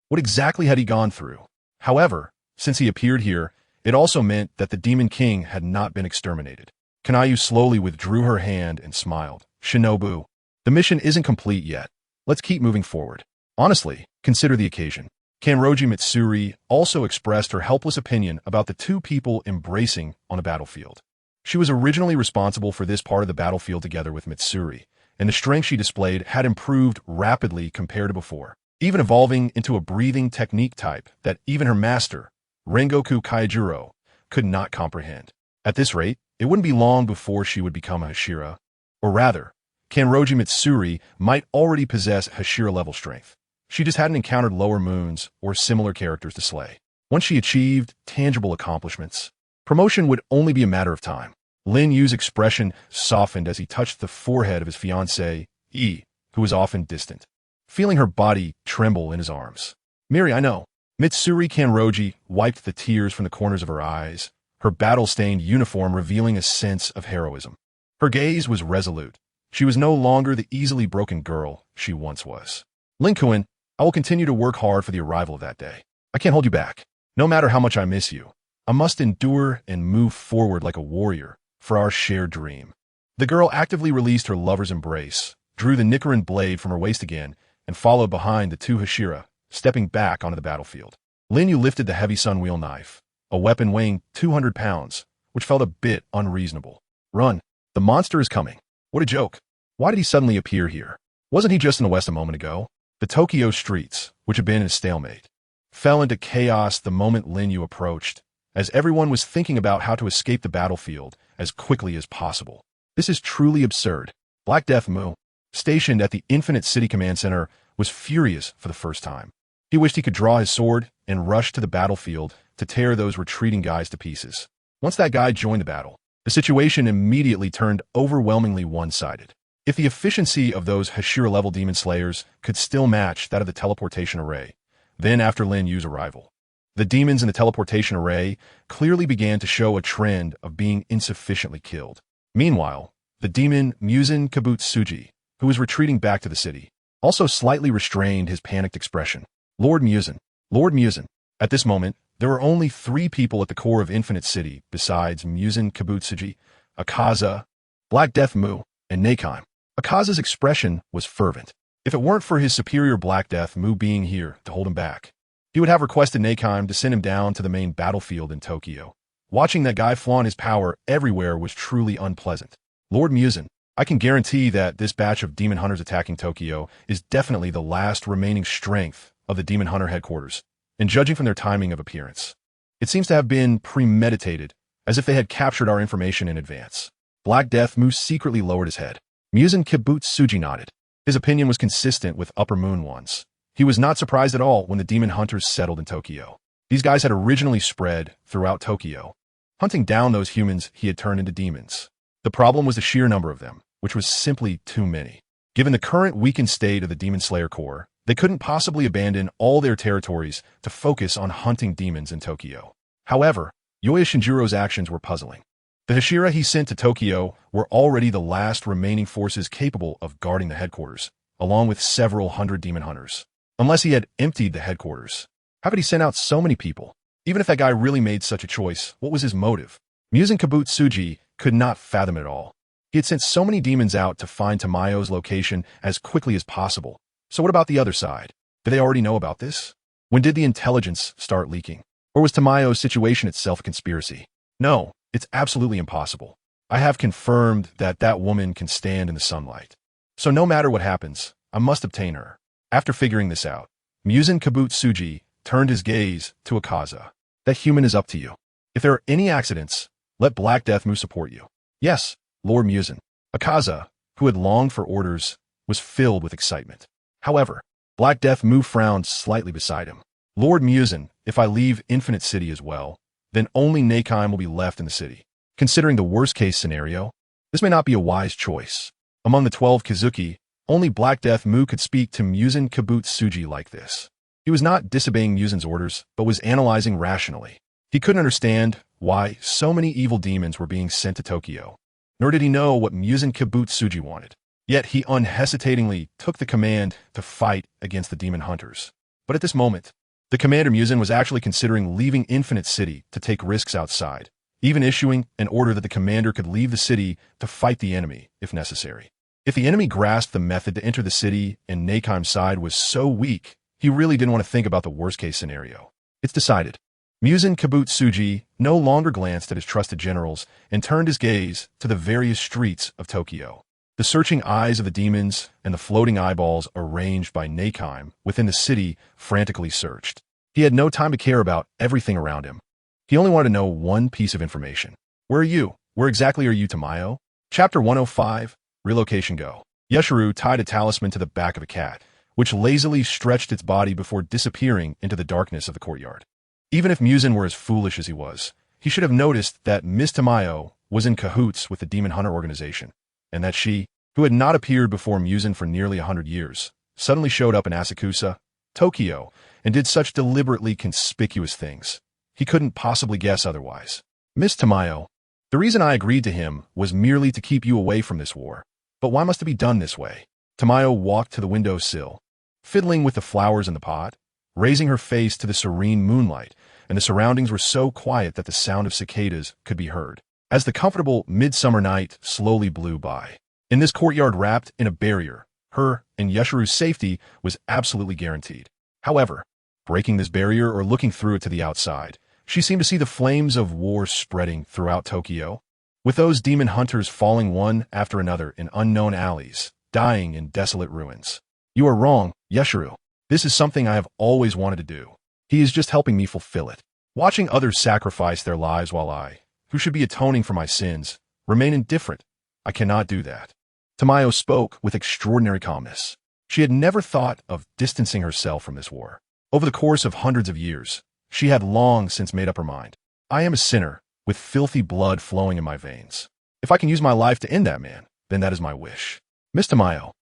What exactly had he gone through? However, since he appeared here, it also meant that the Demon King had not been exterminated. Kanayu slowly withdrew her hand and smiled. Shinobu, the mission isn't complete yet. Let's keep moving forward. Honestly, consider the occasion. Kanroji Mitsuri also expressed her helpless opinion about the two people embracing on a battlefield. She was originally responsible for this part of the battlefield together with Mitsuri, and the strength she displayed had improved rapidly compared to before, even evolving into a breathing technique type that even her master, Rengoku Kaijuro, could not comprehend. At this rate, it wouldn't be long before she would become a Hashira. Or rather, Kanroji Mitsuri might already possess Hashira-level strength. She just hadn't encountered lower moons or similar characters to slay. Once she achieved tangible accomplishments, promotion would only be a matter of time. Lin Yu's expression softened as he touched the forehead of his fiancée, who was often distant, feeling her body tremble in his arms. Miri, I know. Mitsuri Kanroji wiped the tears from the corners of her eyes, her battle-stained uniform revealing a sense of heroism. Her gaze was resolute. She was no longer the easily broken girl she once was. Linkuin, I will continue to work hard for the arrival of that day. I can't hold you back. No matter how much I miss you, I must endure and move forward like a warrior for our shared dream. The girl actively released her lover's embrace, drew the Nichirin Blade from her waist again, and followed behind the two Hashira, stepping back onto the battlefield. Lin Yu lifted the heavy sunwheel knife, a weapon weighing 200 pounds, which felt a bit unreasonable. Run. The monster is coming. What a joke. Why did he suddenly appear here? Wasn't he just in the west a moment ago? The Tokyo streets, which had been in a stalemate, fell into chaos the moment Lin Yu approached, as everyone was thinking about how to escape the battlefield as quickly as possible. This is truly absurd. Black Death Mu, stationed at the Infinite City Command Center, was furious for the first time. He wished he could draw his sword and rush to the battlefield to tear those retreating guys to pieces. Once that guy joined the battle, the situation immediately turned overwhelmingly one-sided. If the efficiency of those Hashira-level demon slayers could still match that of the teleportation array, then after Lin Yu's arrival, the demons in the teleportation array clearly began to show a trend of being insufficiently killed. Meanwhile, the demon Muzan Kabutsuji, who was retreating back to the city, also slightly restrained his panicked expression. Lord Muzan. Lord Muzan. At this moment, there were only 3 people at the core of Infinite City besides Muzan Kabutsuji, Akaza, Black Death Mu, and Nakeim. Akaza's expression was fervent. If it weren't for his superior Black Death Mu being here to hold him back, he would have requested Nakeim to send him down to the main battlefield in Tokyo. Watching that guy flaunt his power everywhere was truly unpleasant. Lord Muzan, I can guarantee that this batch of demon hunters attacking Tokyo is definitely the last remaining strength of the demon hunter headquarters, and judging from their timing of appearance, it seems to have been premeditated, as if they had captured our information in advance. Black Death Moose secretly lowered his head. Muzan Kibutsuji nodded. His opinion was consistent with Upper Moon one's. He was not surprised at all when the demon hunters settled in Tokyo. These guys had originally spread throughout Tokyo, hunting down those humans he had turned into demons. The problem was the sheer number of them, which was simply too many. Given the current weakened state of the Demon Slayer Corps, they couldn't possibly abandon all their territories to focus on hunting demons in Tokyo. However, Yoya Shinjuro's actions were puzzling. The Hashira he sent to Tokyo were already the last remaining forces capable of guarding the headquarters, along with several hundred demon hunters. Unless he had emptied the headquarters, how could he send out so many people? Even if that guy really made such a choice, what was his motive? Muzan Kibutsuji could not fathom it at all. He had sent so many demons out to find Tamayo's location as quickly as possible. So what about the other side? Did they already know about this? When did the intelligence start leaking? Or was Tamayo's situation itself a conspiracy? No, it's absolutely impossible. I have confirmed that that woman can stand in the sunlight. So no matter what happens, I must obtain her. After figuring this out, Muzan Kibutsuji turned his gaze to Akaza. That human is up to you. If there are any accidents, let Black Death Mu support you. Yes, Lord Muzan. Akaza, who had longed for orders, was filled with excitement. However, Black Death Mu frowned slightly beside him. Lord Muzan, if I leave Infinite City as well, then only Neikheim will be left in the city. Considering the worst-case scenario, this may not be a wise choice. Among the 12 Kizuki, only Black Death Mu could speak to Muzan Kibutsuji like this. He was not disobeying Muzan's orders, but was analyzing rationally. He couldn't understand why so many evil demons were being sent to Tokyo, nor did he know what Muzan Kibutsuji wanted. Yet he unhesitatingly took the command to fight against the demon hunters. But at this moment, the commander Muzan was actually considering leaving Infinite City to take risks outside, even issuing an order that the commander could leave the city to fight the enemy if necessary. If the enemy grasped the method to enter the city and Neikheim's side was so weak, he really didn't want to think about the worst-case scenario. It's decided. Muzan Kibutsuji no longer glanced at his trusted generals and turned his gaze to the various streets of Tokyo. The searching eyes of the demons and the floating eyeballs arranged by Neikheim within the city frantically searched. He had no time to care about everything around him. He only wanted to know one piece of information. Where are you? Where exactly are you, Tamayo? Chapter 105, Relocation Go. Yeshuru tied a talisman to the back of a cat, which lazily stretched its body before disappearing into the darkness of the courtyard. Even if Muzan were as foolish as he was, he should have noticed that Miss Tamayo was in cahoots with the Demon Hunter organization, and that she, who had not appeared before Muzan for nearly 100 years, suddenly showed up in Asakusa, Tokyo, and did such deliberately conspicuous things. He couldn't possibly guess otherwise. Miss Tamayo, the reason I agreed to him was merely to keep you away from this war. But why must it be done this way? Tamayo walked to the window sill, fiddling with the flowers in the pot, raising her face to the serene moonlight, and the surroundings were so quiet that the sound of cicadas could be heard, as the comfortable midsummer night slowly blew by. In this courtyard wrapped in a barrier, her and Yeshiru's safety was absolutely guaranteed. However, breaking this barrier or looking through it to the outside, she seemed to see the flames of war spreading throughout Tokyo, with those demon hunters falling one after another in unknown alleys, dying in desolate ruins. You are wrong, Yeshiru. This is something I have always wanted to do. He is just helping me fulfill it. Watching others sacrifice their lives while I, who should be atoning for my sins, remain indifferent. I cannot do that. Tamayo spoke with extraordinary calmness. She had never thought of distancing herself from this war. Over the course of hundreds of years, she had long since made up her mind. I am a sinner, with filthy blood flowing in my veins. If I can use my life to end that man, then that is my wish. Miss Tamayo,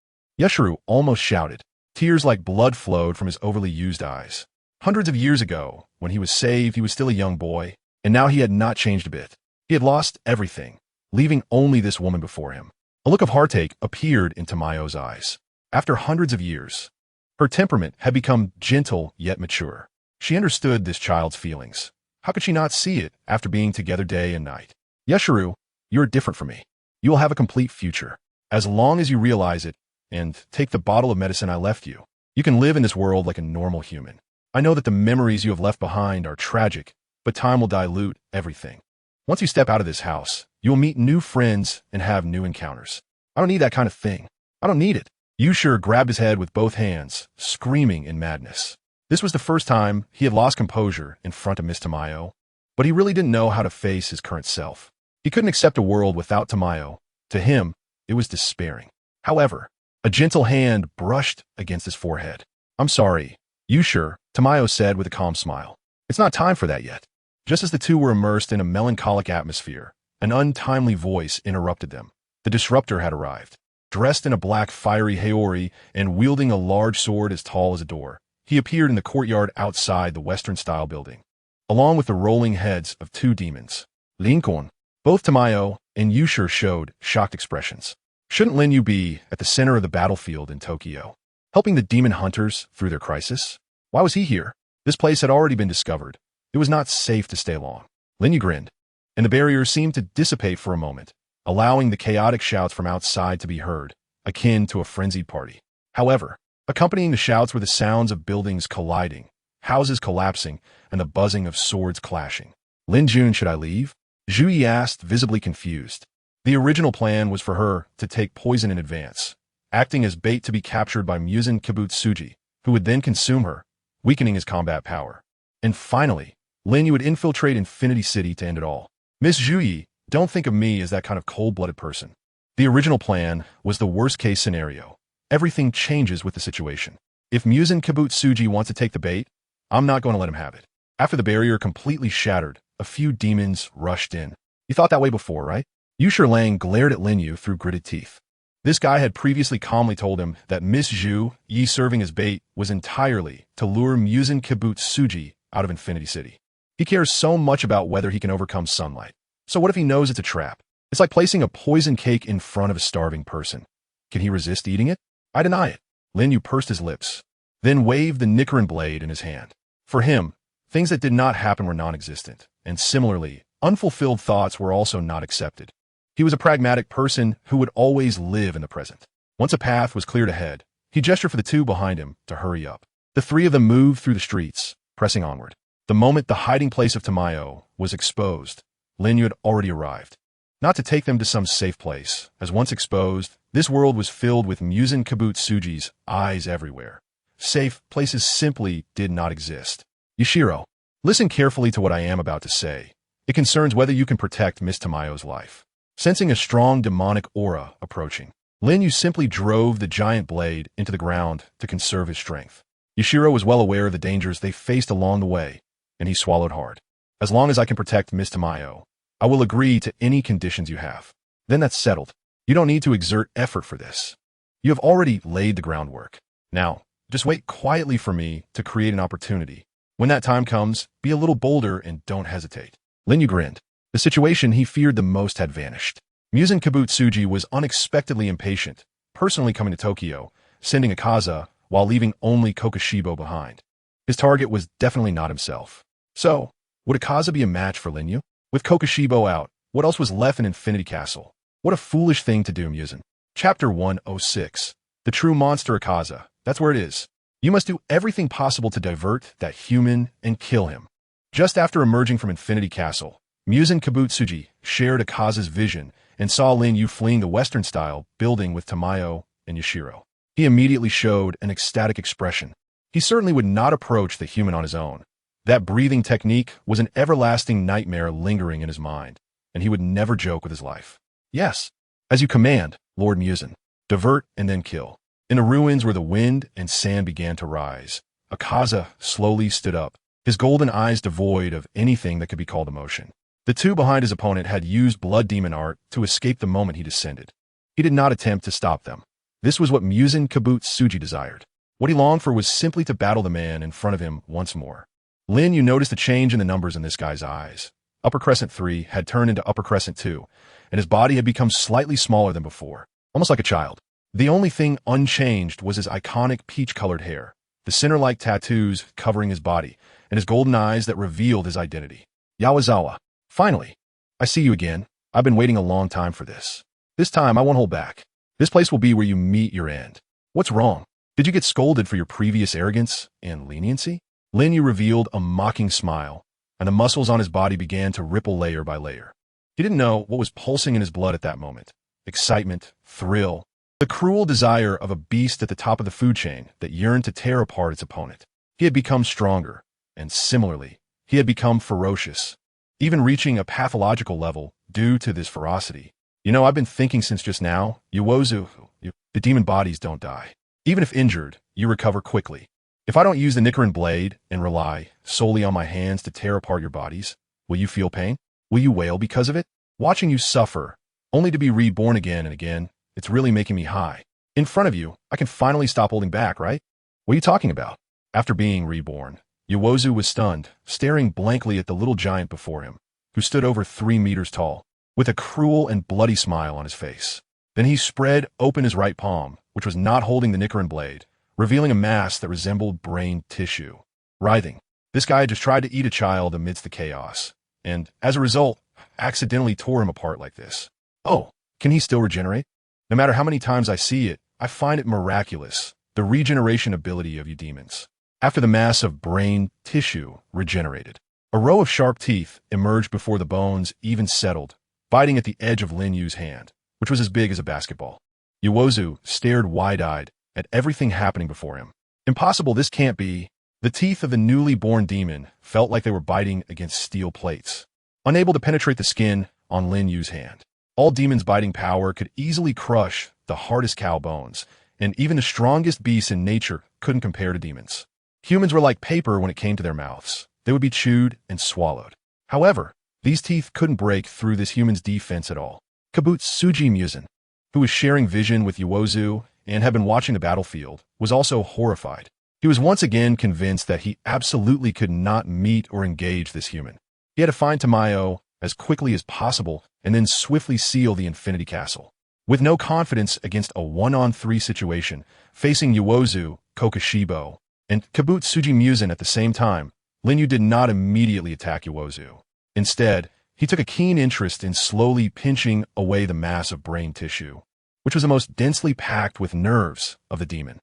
Yeshiru almost shouted. Tears like blood flowed from his overly used eyes. Hundreds of years ago, when he was saved, he was still a young boy, and now he had not changed a bit. He had lost everything, leaving only this woman before him. A look of heartache appeared in Tamayo's eyes. After hundreds of years, her temperament had become gentle yet mature. She understood this child's feelings. How could she not see it after being together day and night? Yeshiru, you are different from me. You will have a complete future. As long as you realize it and take the bottle of medicine I left you, you can live in this world like a normal human. I know that the memories you have left behind are tragic, but time will dilute everything. Once you step out of this house, you will meet new friends and have new encounters. I don't need that kind of thing. I don't need it. Yushir grabbed his head with both hands, screaming in madness. This was the first time he had lost composure in front of Miss Tamayo, but he really didn't know how to face his current self. He couldn't accept a world without Tamayo. To him, it was despairing. However, a gentle hand brushed against his forehead. I'm sorry, Yushir, Tamayo said with a calm smile. It's not time for that yet. Just as the two were immersed in a melancholic atmosphere, an untimely voice interrupted them. The disruptor had arrived. Dressed in a black fiery haori and wielding a large sword as tall as a door, he appeared in the courtyard outside the Western-style building, along with the rolling heads of two demons. Lincoln. Both Tamayo and Yushir showed shocked expressions. Shouldn't Lin Yu be at the center of the battlefield in Tokyo, helping the demon hunters through their crisis? Why was he here? This place had already been discovered. It was not safe to stay long. Lin Yu grinned, and the barrier seemed to dissipate for a moment, allowing the chaotic shouts from outside to be heard, akin to a frenzied party. However, accompanying the shouts were the sounds of buildings colliding, houses collapsing, and the buzzing of swords clashing. Lin Jun, should I leave? Zhu Yi asked, visibly confused. The original plan was for her to take poison in advance, acting as bait to be captured by Muzan Kibutsuji, who would then consume her, weakening his combat power. And finally, Lin Yu would infiltrate Infinity City to end it all. Miss Zhu Yi, don't think of me as that kind of cold-blooded person. The original plan was the worst-case scenario. Everything changes with the situation. If Muzan Kibutsuji wants to take the bait, I'm not going to let him have it. After the barrier completely shattered, a few demons rushed in. You thought that way before, right? Yushir Lang glared at Lin Yu through gritted teeth. This guy had previously calmly told him that Miss Zhu Yi serving as bait was entirely to lure Muzan Kibutsuji out of Infinity City. He cares so much about whether he can overcome sunlight. So what if he knows it's a trap? It's like placing a poison cake in front of a starving person. Can he resist eating it? I deny it. Lin Yu pursed his lips, then waved the Nichirin Blade in his hand. For him, things that did not happen were non-existent, and similarly, unfulfilled thoughts were also not accepted. He was a pragmatic person who would always live in the present. Once a path was cleared ahead, he gestured for the two behind him to hurry up. The three of them moved through the streets, pressing onward. The moment the hiding place of Tamayo was exposed, Lin Yu had already arrived. Not to take them to some safe place, as once exposed, this world was filled with Muzan Kibutsuji's eyes everywhere. Safe places simply did not exist. Yushiro, listen carefully to what I am about to say. It concerns whether you can protect Miss Tamayo's life. Sensing a strong demonic aura approaching, Lin Yu simply drove the giant blade into the ground to conserve his strength. Yushiro was well aware of the dangers they faced along the way, and he swallowed hard. As long as I can protect Miss Tamayo, I will agree to any conditions you have. Then that's settled. You don't need to exert effort for this. You have already laid the groundwork. Now, just wait quietly for me to create an opportunity. When that time comes, be a little bolder and don't hesitate. Lin Yu grinned. The situation he feared the most had vanished. Muzan Kibutsuji was unexpectedly impatient, personally coming to Tokyo, sending Akaza, while leaving only Kokushibo behind. His target was definitely not himself. So, would Akaza be a match for Lin Yu? With Kokushibo out, what else was left in Infinity Castle? What a foolish thing to do, Muzan. Chapter 106. The True Monster Akaza. That's where it is. You must do everything possible to divert that human and kill him. Just after emerging from Infinity Castle, Muzan Kibutsuji shared Akaza's vision and saw Lin Yu fleeing the Western-style building with Tamayo and Yushiro. He immediately showed an ecstatic expression. He certainly would not approach the human on his own. That breathing technique was an everlasting nightmare lingering in his mind, and he would never joke with his life. Yes, as you command, Lord Muzan. Divert and then kill. In the ruins where the wind and sand began to rise, Akaza slowly stood up, his golden eyes devoid of anything that could be called emotion. The two behind his opponent had used blood demon art to escape the moment he descended. He did not attempt to stop them. This was what Muzan Kibutsuji desired. What he longed for was simply to battle the man in front of him once more. Lin Yu noticed a change in the numbers in this guy's eyes. Upper Crescent 3 had turned into Upper Crescent 2, and his body had become slightly smaller than before, almost like a child. The only thing unchanged was his iconic peach-colored hair, the sinner-like tattoos covering his body, and his golden eyes that revealed his identity. Yawazawa. Finally, I see you again. I've been waiting a long time for this. This time, I won't hold back. This place will be where you meet your end. What's wrong? Did you get scolded for your previous arrogance and leniency? Lin Yu revealed a mocking smile, and the muscles on his body began to ripple layer by layer. He didn't know what was pulsing in his blood at that moment, excitement, thrill, the cruel desire of a beast at the top of the food chain that yearned to tear apart its opponent. He had become stronger, and similarly, he had become ferocious, even reaching a pathological level due to this ferocity. You know, I've been thinking since just now, the demon bodies don't die. Even if injured, you recover quickly. If I don't use the Nichirin Blade and rely solely on my hands to tear apart your bodies, will you feel pain? Will you wail because of it? Watching you suffer, only to be reborn again and again, it's really making me high. In front of you, I can finally stop holding back, right? What are you talking about? After being reborn, Yuozu was stunned, staring blankly at the little giant before him, who stood over 3 meters tall, with a cruel and bloody smile on his face. Then he spread open his right palm, which was not holding the Nichirin Blade, revealing a mass that resembled brain tissue. Writhing, this guy had just tried to eat a child amidst the chaos, and, as a result, accidentally tore him apart like this. Oh, can he still regenerate? No matter how many times I see it, I find it miraculous, the regeneration ability of you demons. After the mass of brain tissue regenerated, a row of sharp teeth emerged before the bones even settled, biting at the edge of Lin Yu's hand, which was as big as a basketball. Yuozu stared wide-eyed at everything happening before him. Impossible, this can't be. The teeth of the newly born demon felt like they were biting against steel plates, unable to penetrate the skin on Lin Yu's hand. All demons' biting power could easily crush the hardest cow bones, and even the strongest beasts in nature couldn't compare to demons. Humans were like paper when it came to their mouths. They would be chewed and swallowed. However, these teeth couldn't break through this human's defense at all. Kibutsuji Muzan, who was sharing vision with Yuozu and had been watching the battlefield, was also horrified. He was once again convinced that he absolutely could not meet or engage this human. He had to find Tamayo as quickly as possible and then swiftly seal the Infinity Castle. With no confidence against a 1-on-3 situation, facing Yuozu, Kokoshibo, and Kibutsuji Muzan at the same time, Lin Yu did not immediately attack Yuozu. Instead, he took a keen interest in slowly pinching away the mass of brain tissue, which was the most densely packed with nerves of the demon.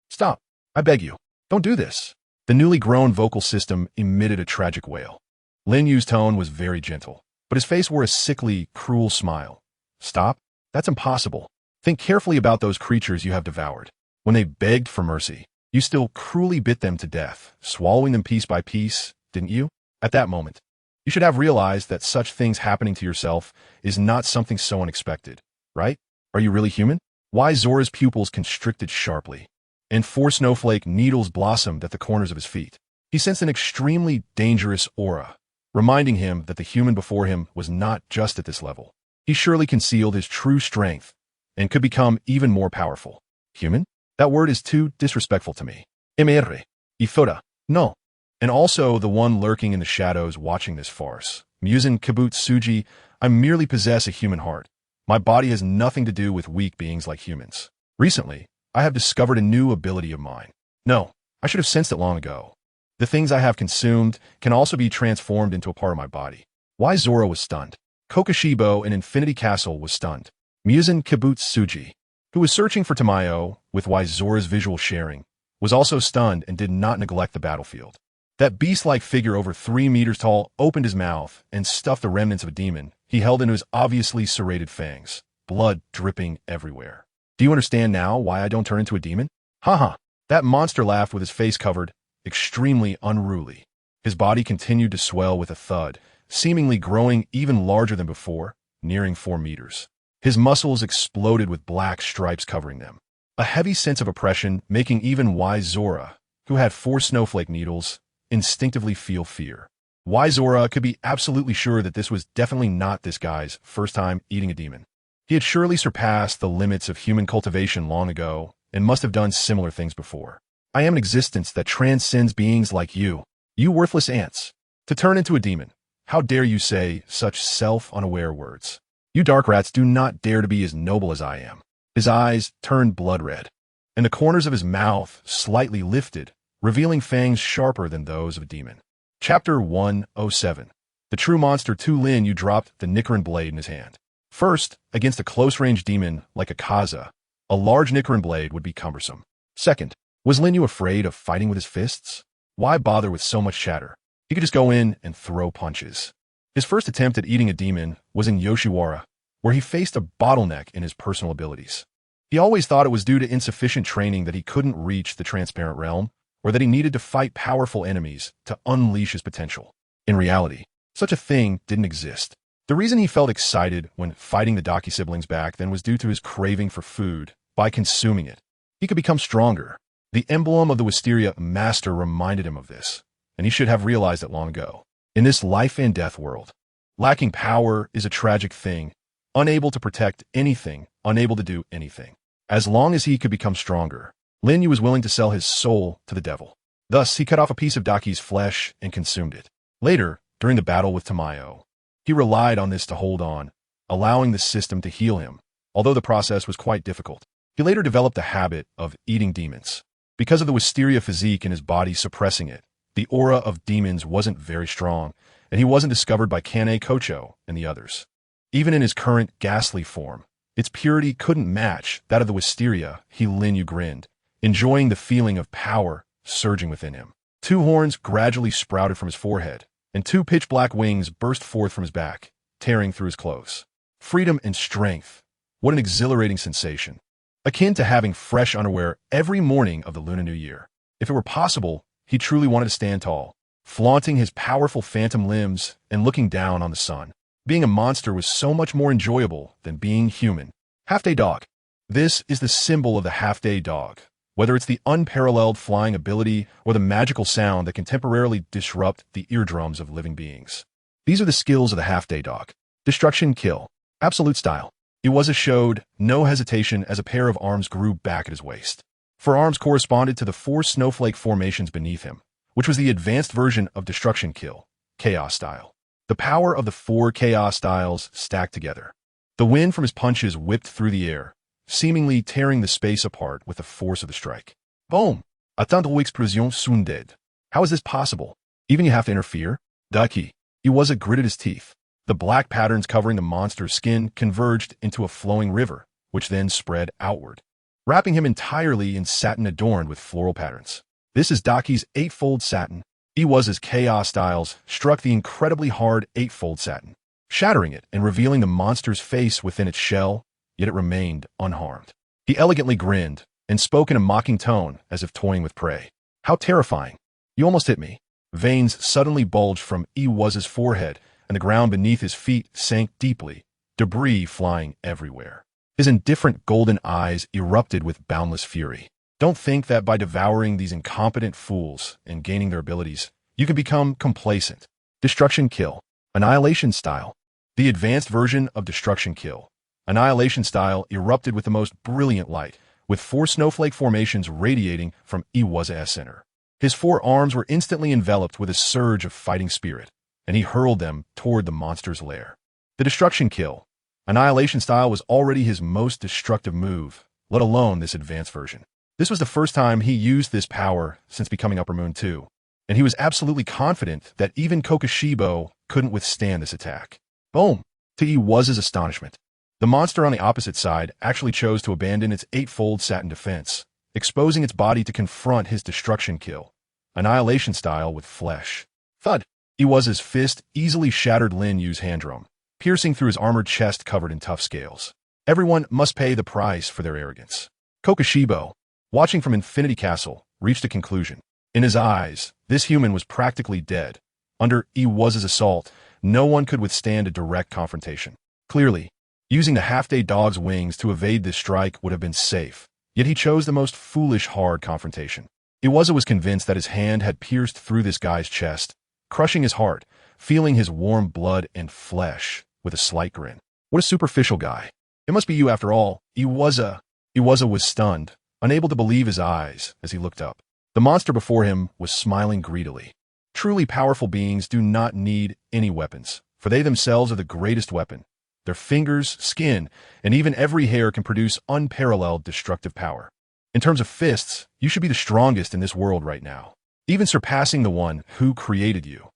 Stop. I beg you. Don't do this. The newly grown vocal system emitted a tragic wail. Lin Yu's tone was very gentle, but his face wore a sickly, cruel smile. Stop? That's impossible. Think carefully about those creatures you have devoured. When they begged for mercy, you still cruelly bit them to death, swallowing them piece by piece, didn't you? At that moment, you should have realized that such things happening to yourself is not something so unexpected, right? Are you really human? Why Zora's pupils constricted sharply, and 4 snowflake needles blossomed at the corners of his feet. He sensed an extremely dangerous aura, reminding him that the human before him was not just at this level. He surely concealed his true strength and could become even more powerful. Human? That word is too disrespectful to me. MR. Ifora. No. And also the one lurking in the shadows watching this farce. Muzan Kibutsuji, I merely possess a human heart. My body has nothing to do with weak beings like humans. Recently, I have discovered a new ability of mine. No, I should have sensed it long ago. The things I have consumed can also be transformed into a part of my body. Why Zora was stunned. Kokoshibo in Infinity Castle was stunned. Muzan Kibutsuji, who was searching for Tamayo with why Zora's visual sharing, was also stunned and did not neglect the battlefield. That beast-like figure over 3 meters tall opened his mouth and stuffed the remnants of a demon he held into his obviously serrated fangs, blood dripping everywhere. Do you understand now why I don't turn into a demon? Haha. That monster laughed with his face covered, extremely unruly. His body continued to swell with a thud, seemingly growing even larger than before, nearing 4 meters. His muscles exploded with black stripes covering them. A heavy sense of oppression making even wise Zora, who had 4 snowflake needles, instinctively feel fear. Why Zora could be absolutely sure that this was definitely not this guy's first time eating a demon. He had surely surpassed the limits of human cultivation long ago and must have done similar things before. I am an existence that transcends beings like you worthless ants. To turn into a demon, how dare you say such self-unaware words? You dark rats do not dare to be as noble as I am. His eyes turned blood red, and the corners of his mouth slightly lifted, revealing fangs sharper than those of a demon. Chapter 107. The true monster Tu Lin Yu dropped the Nichirin Blade in his hand. First, against a close-range demon like a Kaza, a large Nichirin Blade would be cumbersome. Second, was Lin Yu afraid of fighting with his fists? Why bother with so much chatter? He could just go in and throw punches. His first attempt at eating a demon was in Yoshiwara, where he faced a bottleneck in his personal abilities. He always thought it was due to insufficient training that he couldn't reach the transparent realm, or that he needed to fight powerful enemies to unleash his potential. In reality, such a thing didn't exist. The reason he felt excited when fighting the Daki siblings back then was due to his craving for food. By consuming it, he could become stronger. The emblem of the wisteria master reminded him of this, and he should have realized it long ago. In this life and death world, lacking power is a tragic thing, unable to protect anything, unable to do anything. As long as he could become stronger, Lin Yu was willing to sell his soul to the devil. Thus, he cut off a piece of Daki's flesh and consumed it. Later, during the battle with Tamayo, he relied on this to hold on, allowing the system to heal him, although the process was quite difficult. He later developed a habit of eating demons. Because of the wisteria physique in his body suppressing it, the aura of demons wasn't very strong, and he wasn't discovered by Kane Kocho and the others. Even in his current ghastly form, its purity couldn't match that of the wisteria. Lin Yu grinned, enjoying the feeling of power surging within him. 2 horns gradually sprouted from his forehead, and 2 pitch-black wings burst forth from his back, tearing through his clothes. Freedom and strength. What an exhilarating sensation. Akin to having fresh underwear every morning of the Lunar New Year. If it were possible, he truly wanted to stand tall, flaunting his powerful phantom limbs and looking down on the sun. Being a monster was so much more enjoyable than being human. Half-day dog. This is the symbol of the half-day dog. Whether it's the unparalleled flying ability or the magical sound that can temporarily disrupt the eardrums of living beings. These are the skills of the half-day dog. Destruction, kill. Absolute style. Iwasa showed no hesitation as a pair of arms grew back at his waist. Forearms corresponded to the 4 snowflake formations beneath him, which was the advanced version of destruction kill, chaos style. The power of the 4 chaos styles stacked together. The wind from his punches whipped through the air, seemingly tearing the space apart with the force of the strike. Boom! Attendre explosion soon dead. How is this possible? Even you have to interfere? Daki. Iwasa gritted his teeth. The black patterns covering the monster's skin converged into a flowing river, which then spread outward, wrapping him entirely in satin adorned with floral patterns. This is Daki's 8-fold satin. Iwasa's chaos styles struck the incredibly hard 8-fold satin, shattering it and revealing the monster's face within its shell, yet it remained unharmed. He elegantly grinned and spoke in a mocking tone as if toying with prey. How terrifying. You almost hit me. Veins suddenly bulged from Iwasa's forehead, and the ground beneath his feet sank deeply, debris flying everywhere. His indifferent golden eyes erupted with boundless fury. Don't think that by devouring these incompetent fools and gaining their abilities, you can become complacent. Destruction kill. Annihilation style. The advanced version of destruction kill. Annihilation style erupted with the most brilliant light, with 4 snowflake formations radiating from Iwasa's center. His 4 arms were instantly enveloped with a surge of fighting spirit, and he hurled them toward the monster's lair. The destruction kill. Annihilation style was already his most destructive move, let alone this advanced version. This was the first time he used this power since becoming Upper Moon 2, and he was absolutely confident that even Kokushibo couldn't withstand this attack. Boom! To Iwasa's astonishment, the monster on the opposite side actually chose to abandon its 8-fold satin defense, exposing its body to confront his destruction kill, annihilation style with flesh. Thud! Iwasa's fist easily shattered Lin Yu's hand drum, piercing through his armored chest covered in tough scales. Everyone must pay the price for their arrogance. Kokushibo, watching from Infinity Castle, reached a conclusion. In his eyes, this human was practically dead. Under Iwasa's assault, no one could withstand a direct confrontation. Clearly, using the half-day dog's wings to evade this strike would have been safe, yet he chose the most foolish hard confrontation. Iwasa was convinced that his hand had pierced through this guy's chest, crushing his heart, feeling his warm blood and flesh, with a slight grin. What a superficial guy. It must be you after all, Iwasa. Iwasa was stunned, unable to believe his eyes as he looked up. The monster before him was smiling greedily. Truly powerful beings do not need any weapons, for they themselves are the greatest weapon. Their fingers, skin, and even every hair can produce unparalleled destructive power. In terms of fists, you should be the strongest in this world right now, even surpassing the one who created you.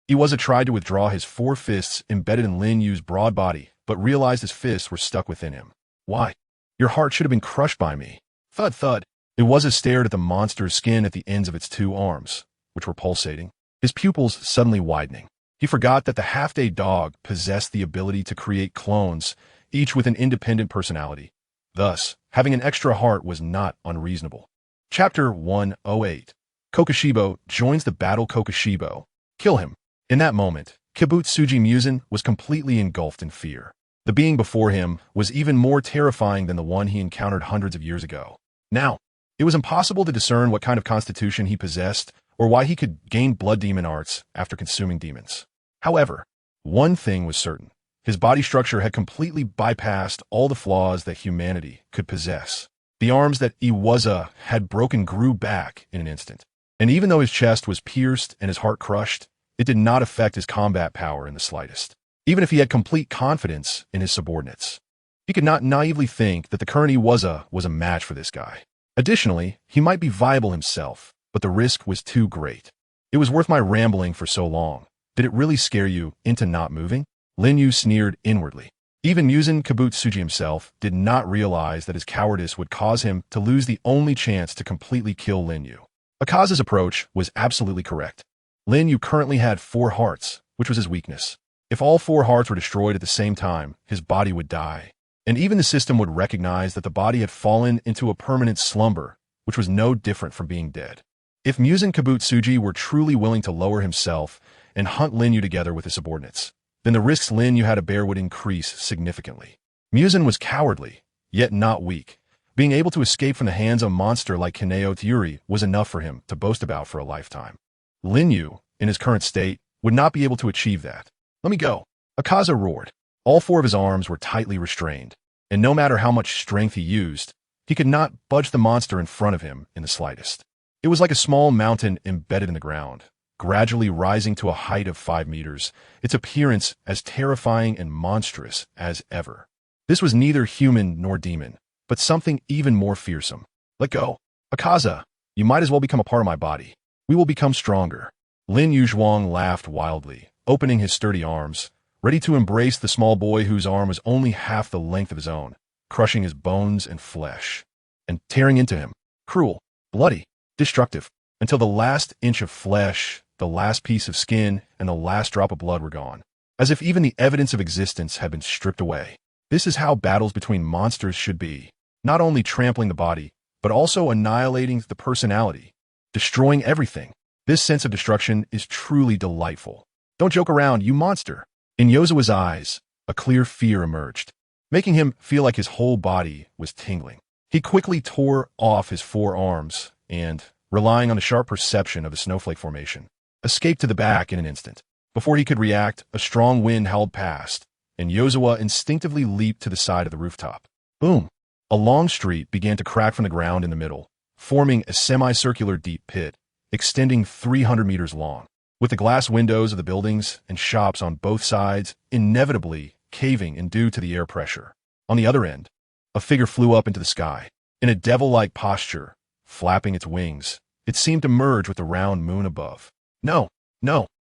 Iwasa tried to withdraw his 4 fists embedded in Lin Yu's broad body, but realized his fists were stuck within him. Why? Your heart should have been crushed by me. Thud, thud. Iwasa stared at the monster's skin at the ends of its 2 arms, which were pulsating, his pupils suddenly widening. He forgot that the half-day dog possessed the ability to create clones, each with an independent personality. Thus, having an extra heart was not unreasonable. Chapter 108. Kokushibo joins the battle. Kokushibo. Kill him. In that moment, Kibutsuji Muzan was completely engulfed in fear. The being before him was even more terrifying than the one he encountered hundreds of years ago. Now, it was impossible to discern what kind of constitution he possessed or why he could gain blood demon arts after consuming demons. However, one thing was certain. His body structure had completely bypassed all the flaws that humanity could possess. The arms that Iwaza had broken grew back in an instant. And even though his chest was pierced and his heart crushed, it did not affect his combat power in the slightest. Even if he had complete confidence in his subordinates, he could not naively think that the current Iwaza was a match for this guy. Additionally, he might be viable himself, but the risk was too great. It was worth my rambling for so long. Did it really scare you into not moving? Lin Yu sneered inwardly. Even Muzan Kibutsuji himself did not realize that his cowardice would cause him to lose the only chance to completely kill Lin Yu. Akaza's approach was absolutely correct. Lin Yu currently had 4 hearts, which was his weakness. If all 4 hearts were destroyed at the same time, his body would die. And even the system would recognize that the body had fallen into a permanent slumber, which was no different from being dead. If Muzan Kibutsuji were truly willing to lower himself and hunt Lin Yu together with his subordinates, then the risks Lin Yu had to bear would increase significantly. Muzan was cowardly, yet not weak. Being able to escape from the hands of a monster like Kineo Tyuri was enough for him to boast about for a lifetime. Lin Yu, in his current state, would not be able to achieve that. Let me go. Akaza roared. All 4 of his arms were tightly restrained, and no matter how much strength he used, he could not budge the monster in front of him in the slightest. It was like a small mountain embedded in the ground, gradually rising to a height of 5 meters, its appearance as terrifying and monstrous as ever. This was neither human nor demon, but something even more fearsome. Let go. Akaza, you might as well become a part of my body. We will become stronger. Lin Yu Zhuang laughed wildly, opening his sturdy arms, ready to embrace the small boy whose arm was only half the length of his own, crushing his bones and flesh, and tearing into him. Cruel, bloody, destructive, until the last inch of flesh, the last piece of skin, and the last drop of blood were gone, as if even the evidence of existence had been stripped away. This is how battles between monsters should be, not only trampling the body, but also annihilating the personality, destroying everything. This sense of destruction is truly delightful. Don't joke around, you monster. In Yozawa's eyes, a clear fear emerged, making him feel like his whole body was tingling. He quickly tore off his 4 arms and, relying on the sharp perception of the snowflake formation, escaped to the back in an instant. Before he could react, a strong wind howled past, and Yozawa instinctively leaped to the side of the rooftop. Boom! A long street began to crack from the ground in the middle, forming a semicircular deep pit, extending 300 meters long, with the glass windows of the buildings and shops on both sides inevitably caving in due to the air pressure. On the other end, a figure flew up into the sky. In a devil-like posture, flapping its wings, it seemed to merge with the round moon above. No,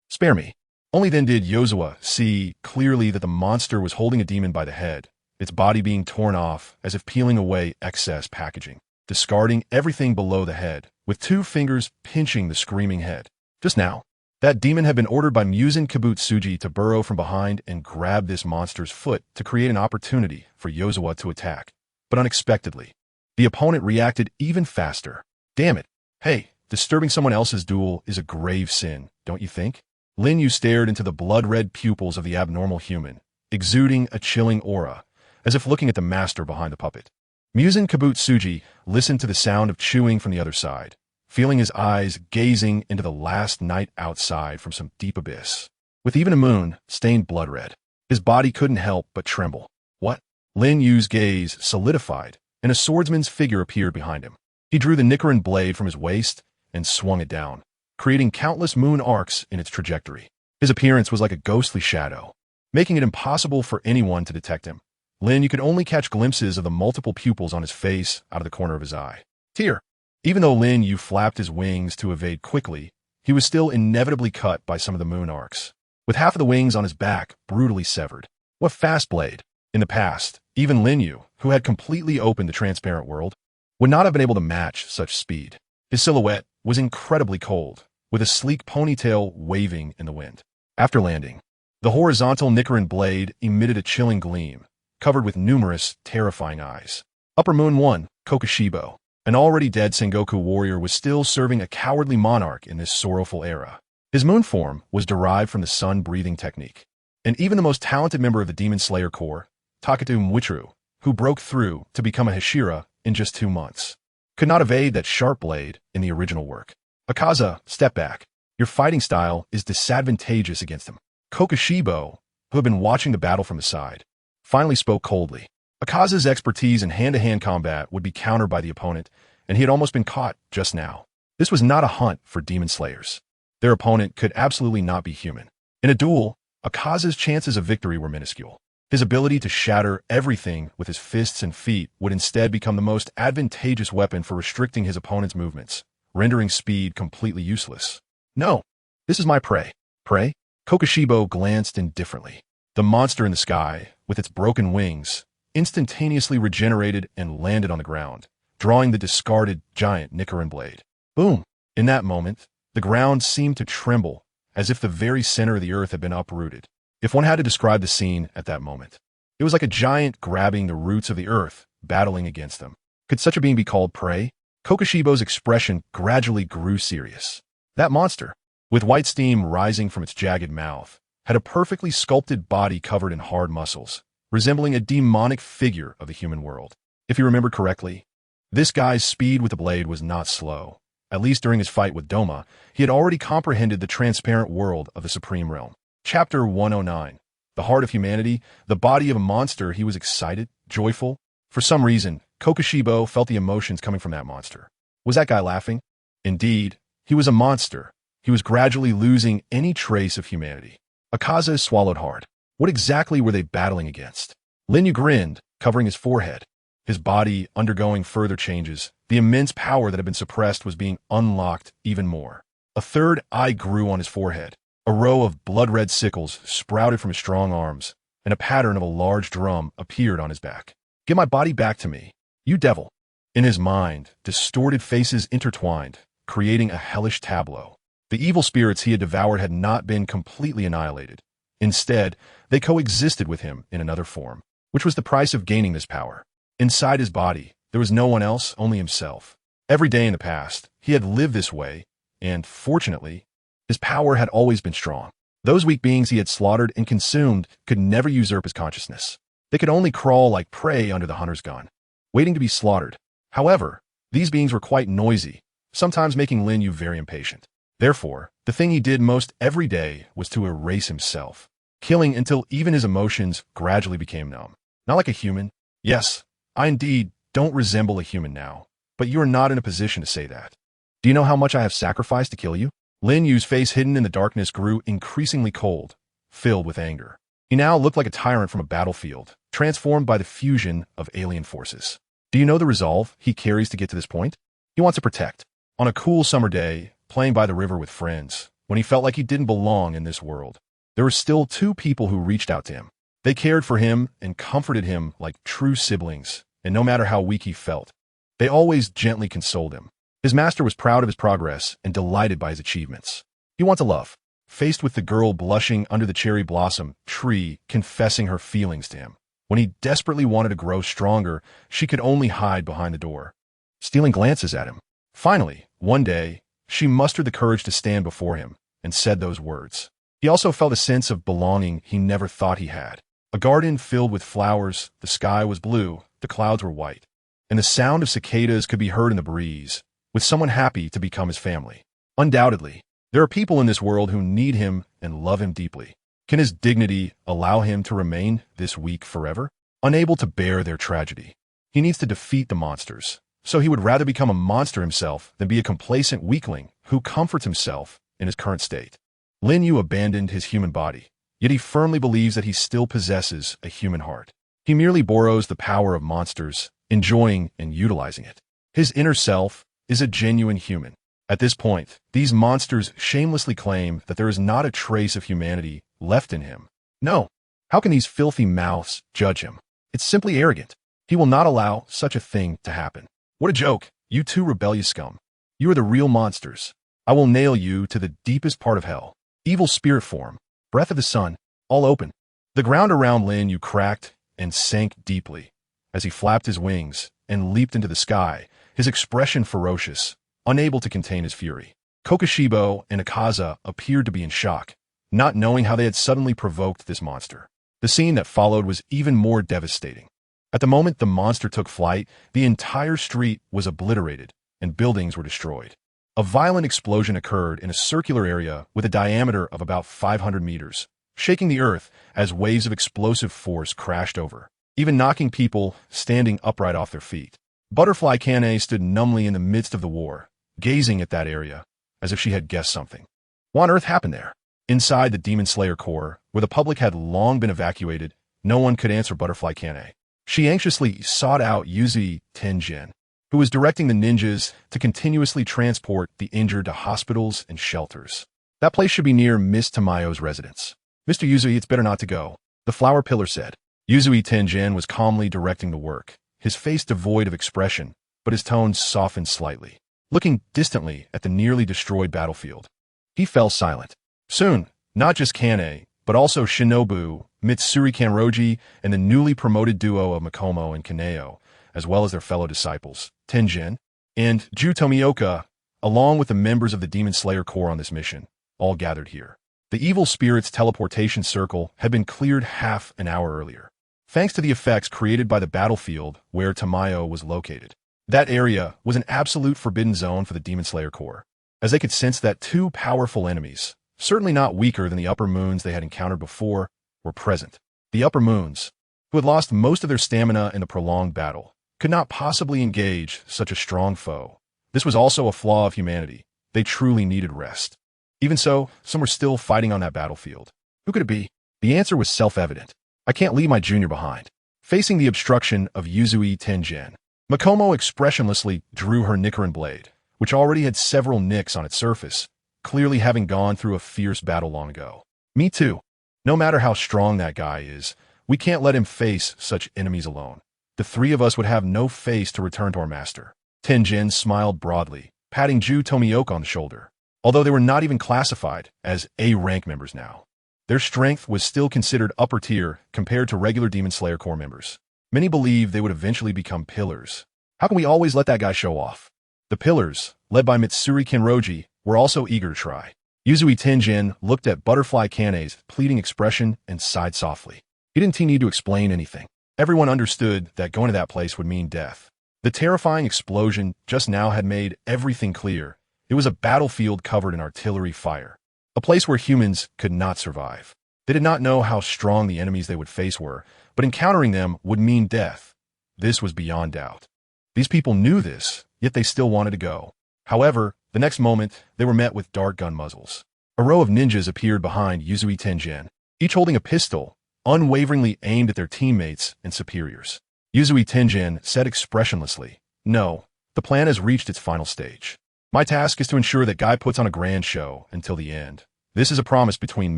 spare me. Only then did Yozawa see clearly that the monster was holding a demon by the head, its body being torn off as if peeling away excess packaging, discarding everything below the head, with 2 fingers pinching the screaming head. Just now, that demon had been ordered by Muzan Kibutsuji to burrow from behind and grab this monster's foot to create an opportunity for Yozawa to attack. But unexpectedly, the opponent reacted even faster. Damn it. Hey, disturbing someone else's duel is a grave sin, don't you think? Lin Yu stared into the blood-red pupils of the abnormal human, exuding a chilling aura, as if looking at the master behind the puppet. Muzan Kibutsuji listened to the sound of chewing from the other side, feeling his eyes gazing into the last night outside from some deep abyss. With even a moon stained blood-red, his body couldn't help but tremble. What? Lin Yu's gaze solidified, and a swordsman's figure appeared behind him. He drew the Nichirin Blade from his waist and swung it down, creating countless moon arcs in its trajectory. His appearance was like a ghostly shadow, making it impossible for anyone to detect him. Lin Yu could only catch glimpses of the multiple pupils on his face out of the corner of his eye. Tear. Even though Lin Yu flapped his wings to evade quickly, he was still inevitably cut by some of the moon arcs, with half of the wings on his back brutally severed. What fast blade! In the past, even Lin Yu, who had completely opened the transparent world, would not have been able to match such speed. His silhouette was incredibly cold, with a sleek ponytail waving in the wind. After landing, the horizontal Nichirin Blade emitted a chilling gleam, covered with numerous, terrifying eyes. Upper Moon 1, Kokushibo, an already dead Sengoku warrior, was still serving a cowardly monarch in this sorrowful era. His moon form was derived from the sun-breathing technique. And even the most talented member of the Demon Slayer Corps, Takatu Mwichuru, who broke through to become a Hashira in just 2 months, could not evade that sharp blade in the original work. Akaza, step back. Your fighting style is disadvantageous against him. Kokushibo, who had been watching the battle from the side, finally spoke coldly. Akaza's expertise in hand-to-hand combat would be countered by the opponent, and he had almost been caught just now. This was not a hunt for demon slayers. Their opponent could absolutely not be human. In a duel, Akaza's chances of victory were minuscule. His ability to shatter everything with his fists and feet would instead become the most advantageous weapon for restricting his opponent's movements, rendering speed completely useless. No, this is my prey. Prey? Kokushibo glanced indifferently. The monster in the sky, with its broken wings, instantaneously regenerated and landed on the ground, drawing the discarded giant Nichirin Blade. Boom! In that moment, the ground seemed to tremble, as if the very center of the earth had been uprooted. If one had to describe the scene at that moment, it was like a giant grabbing the roots of the earth, battling against them. Could such a being be called prey? Kokushibo's expression gradually grew serious. That monster, with white steam rising from its jagged mouth, had a perfectly sculpted body covered in hard muscles, resembling a demonic figure of the human world. If you remember correctly, this guy's speed with the blade was not slow. At least during his fight with Doma, he had already comprehended the transparent world of the Supreme Realm. Chapter 109. The heart of humanity, the body of a monster. He was excited, joyful. For some reason, Kokushibo felt the emotions coming from that monster. Was that guy laughing? Indeed, he was a monster. He was gradually losing any trace of humanity. Akaza swallowed hard. What exactly were they battling against? Lin Yu grinned, covering his forehead. His body undergoing further changes. The immense power that had been suppressed was being unlocked even more. A third eye grew on his forehead. A row of blood-red sickles sprouted from his strong arms, and a pattern of a large drum appeared on his back. Get my body back to me, you devil. In his mind, distorted faces intertwined, creating a hellish tableau. The evil spirits he had devoured had not been completely annihilated. Instead, they coexisted with him in another form, which was the price of gaining this power. Inside his body, there was no one else, only himself. Every day in the past, he had lived this way, and, fortunately, his power had always been strong. Those weak beings he had slaughtered and consumed could never usurp his consciousness. They could only crawl like prey under the hunter's gun, waiting to be slaughtered. However, these beings were quite noisy, sometimes making Lin Yu very impatient. Therefore, the thing he did most every day was to erase himself, killing until even his emotions gradually became numb. Not like a human. Yes, I indeed don't resemble a human now, but you are not in a position to say that. Do you know how much I have sacrificed to kill you? Lin Yu's face hidden in the darkness grew increasingly cold, filled with anger. He now looked like a tyrant from a battlefield, transformed by the fusion of alien forces. Do you know the resolve he carries to get to this point? He wants to protect. On a cool summer day, playing by the river with friends, when he felt like he didn't belong in this world, there were still 2 people who reached out to him. They cared for him and comforted him like true siblings, and no matter how weak he felt, they always gently consoled him. His master was proud of his progress and delighted by his achievements. He wanted love. Faced with the girl blushing under the cherry blossom tree, confessing her feelings to him. When he desperately wanted to grow stronger, she could only hide behind the door, stealing glances at him. Finally, one day, she mustered the courage to stand before him and said those words. He also felt a sense of belonging he never thought he had. A garden filled with flowers, the sky was blue, the clouds were white, and the sound of cicadas could be heard in the breeze, with someone happy to become his family. Undoubtedly, there are people in this world who need him and love him deeply. Can his dignity allow him to remain this weak forever? Unable to bear their tragedy. He needs to defeat the monsters, so he would rather become a monster himself than be a complacent weakling who comforts himself in his current state. Lin Yu abandoned his human body, yet he firmly believes that he still possesses a human heart. He merely borrows the power of monsters, enjoying and utilizing it. His inner self is a genuine human. At this point, these monsters shamelessly claim that there is not a trace of humanity left in him. No, how can these filthy mouths judge him? It's simply arrogant. He will not allow such a thing to happen. What a joke, you 2 rebellious scum. You are the real monsters. I will nail you to the deepest part of hell. Evil spirit form. breath of the sun, all open. The ground around Lin Yu cracked and sank deeply as he flapped his wings and leaped into the sky, his expression ferocious, unable to contain his fury. Kokushibo and Akaza appeared to be in shock, not knowing how they had suddenly provoked this monster. The scene that followed was even more devastating. At the moment the monster took flight, the entire street was obliterated and buildings were destroyed. A violent explosion occurred in a circular area with a diameter of about 500 meters, shaking the earth as waves of explosive force crashed over, even knocking people standing upright off their feet. Butterfly Kane stood numbly in the midst of the war, gazing at that area as if she had guessed something. What on earth happened there? Inside the Demon Slayer core, where the public had long been evacuated, no one could answer Butterfly Kane. She anxiously sought out Yuzui Tenjin, who was directing the ninjas to continuously transport the injured to hospitals and shelters. That place should be near Miss Tamayo's residence. Mr. Yuzui, it's better not to go, the flower pillar said. Yuzui Tenjin was calmly directing the work, his face devoid of expression, but his tones softened slightly. Looking distantly at the nearly destroyed battlefield, he fell silent. Soon, not just Kane, but also Shinobu, Mitsuri Kanroji, and the newly promoted duo of Mikomo and Kaneo, as well as their fellow disciples, Tenjin and Ju Tomioka, along with the members of the Demon Slayer Corps on this mission, all gathered here. The evil spirit's teleportation circle had been cleared half an hour earlier, thanks to the effects created by the battlefield where Tamayo was located. That area was an absolute forbidden zone for the Demon Slayer Corps, as they could sense that two powerful enemies, certainly not weaker than the Upper Moons they had encountered before, were present. The Upper Moons, who had lost most of their stamina in the prolonged battle, could not possibly engage such a strong foe. This was also a flaw of humanity. They truly needed rest. Even so, some were still fighting on that battlefield. Who could it be? The answer was self-evident. I can't leave my junior behind. Facing the obstruction of Yuzui Tenjin, Mikomo expressionlessly drew her Nichirin Blade, which already had several nicks on its surface, clearly having gone through a fierce battle long ago. Me too. No matter how strong that guy is, we can't let him face such enemies alone. The three of us would have no face to return to our master. Tenjin smiled broadly, patting Ju Tomioka on the shoulder. Although they were not even classified as A-rank members now, their strength was still considered upper tier compared to regular Demon Slayer Corps members. Many believed they would eventually become pillars. How can we always let that guy show off? The pillars, led by Mitsuri Kanroji, were also eager to try. Yuzui Tenjin looked at Butterfly Kane's pleading expression and sighed softly. He didn't need to explain anything. Everyone understood that going to that place would mean death. The terrifying explosion just now had made everything clear. It was a battlefield covered in artillery fire, a place where humans could not survive. They did not know how strong the enemies they would face were, but encountering them would mean death. This was beyond doubt. These people knew this, yet they still wanted to go. However, the next moment, they were met with dart gun muzzles. A row of ninjas appeared behind Yuzui Tenjin, each holding a pistol, unwaveringly aimed at their teammates and superiors. Yuzui Tenjin said expressionlessly, "No, the plan has reached its final stage. My task is to ensure that Guy puts on a grand show until the end. This is a promise between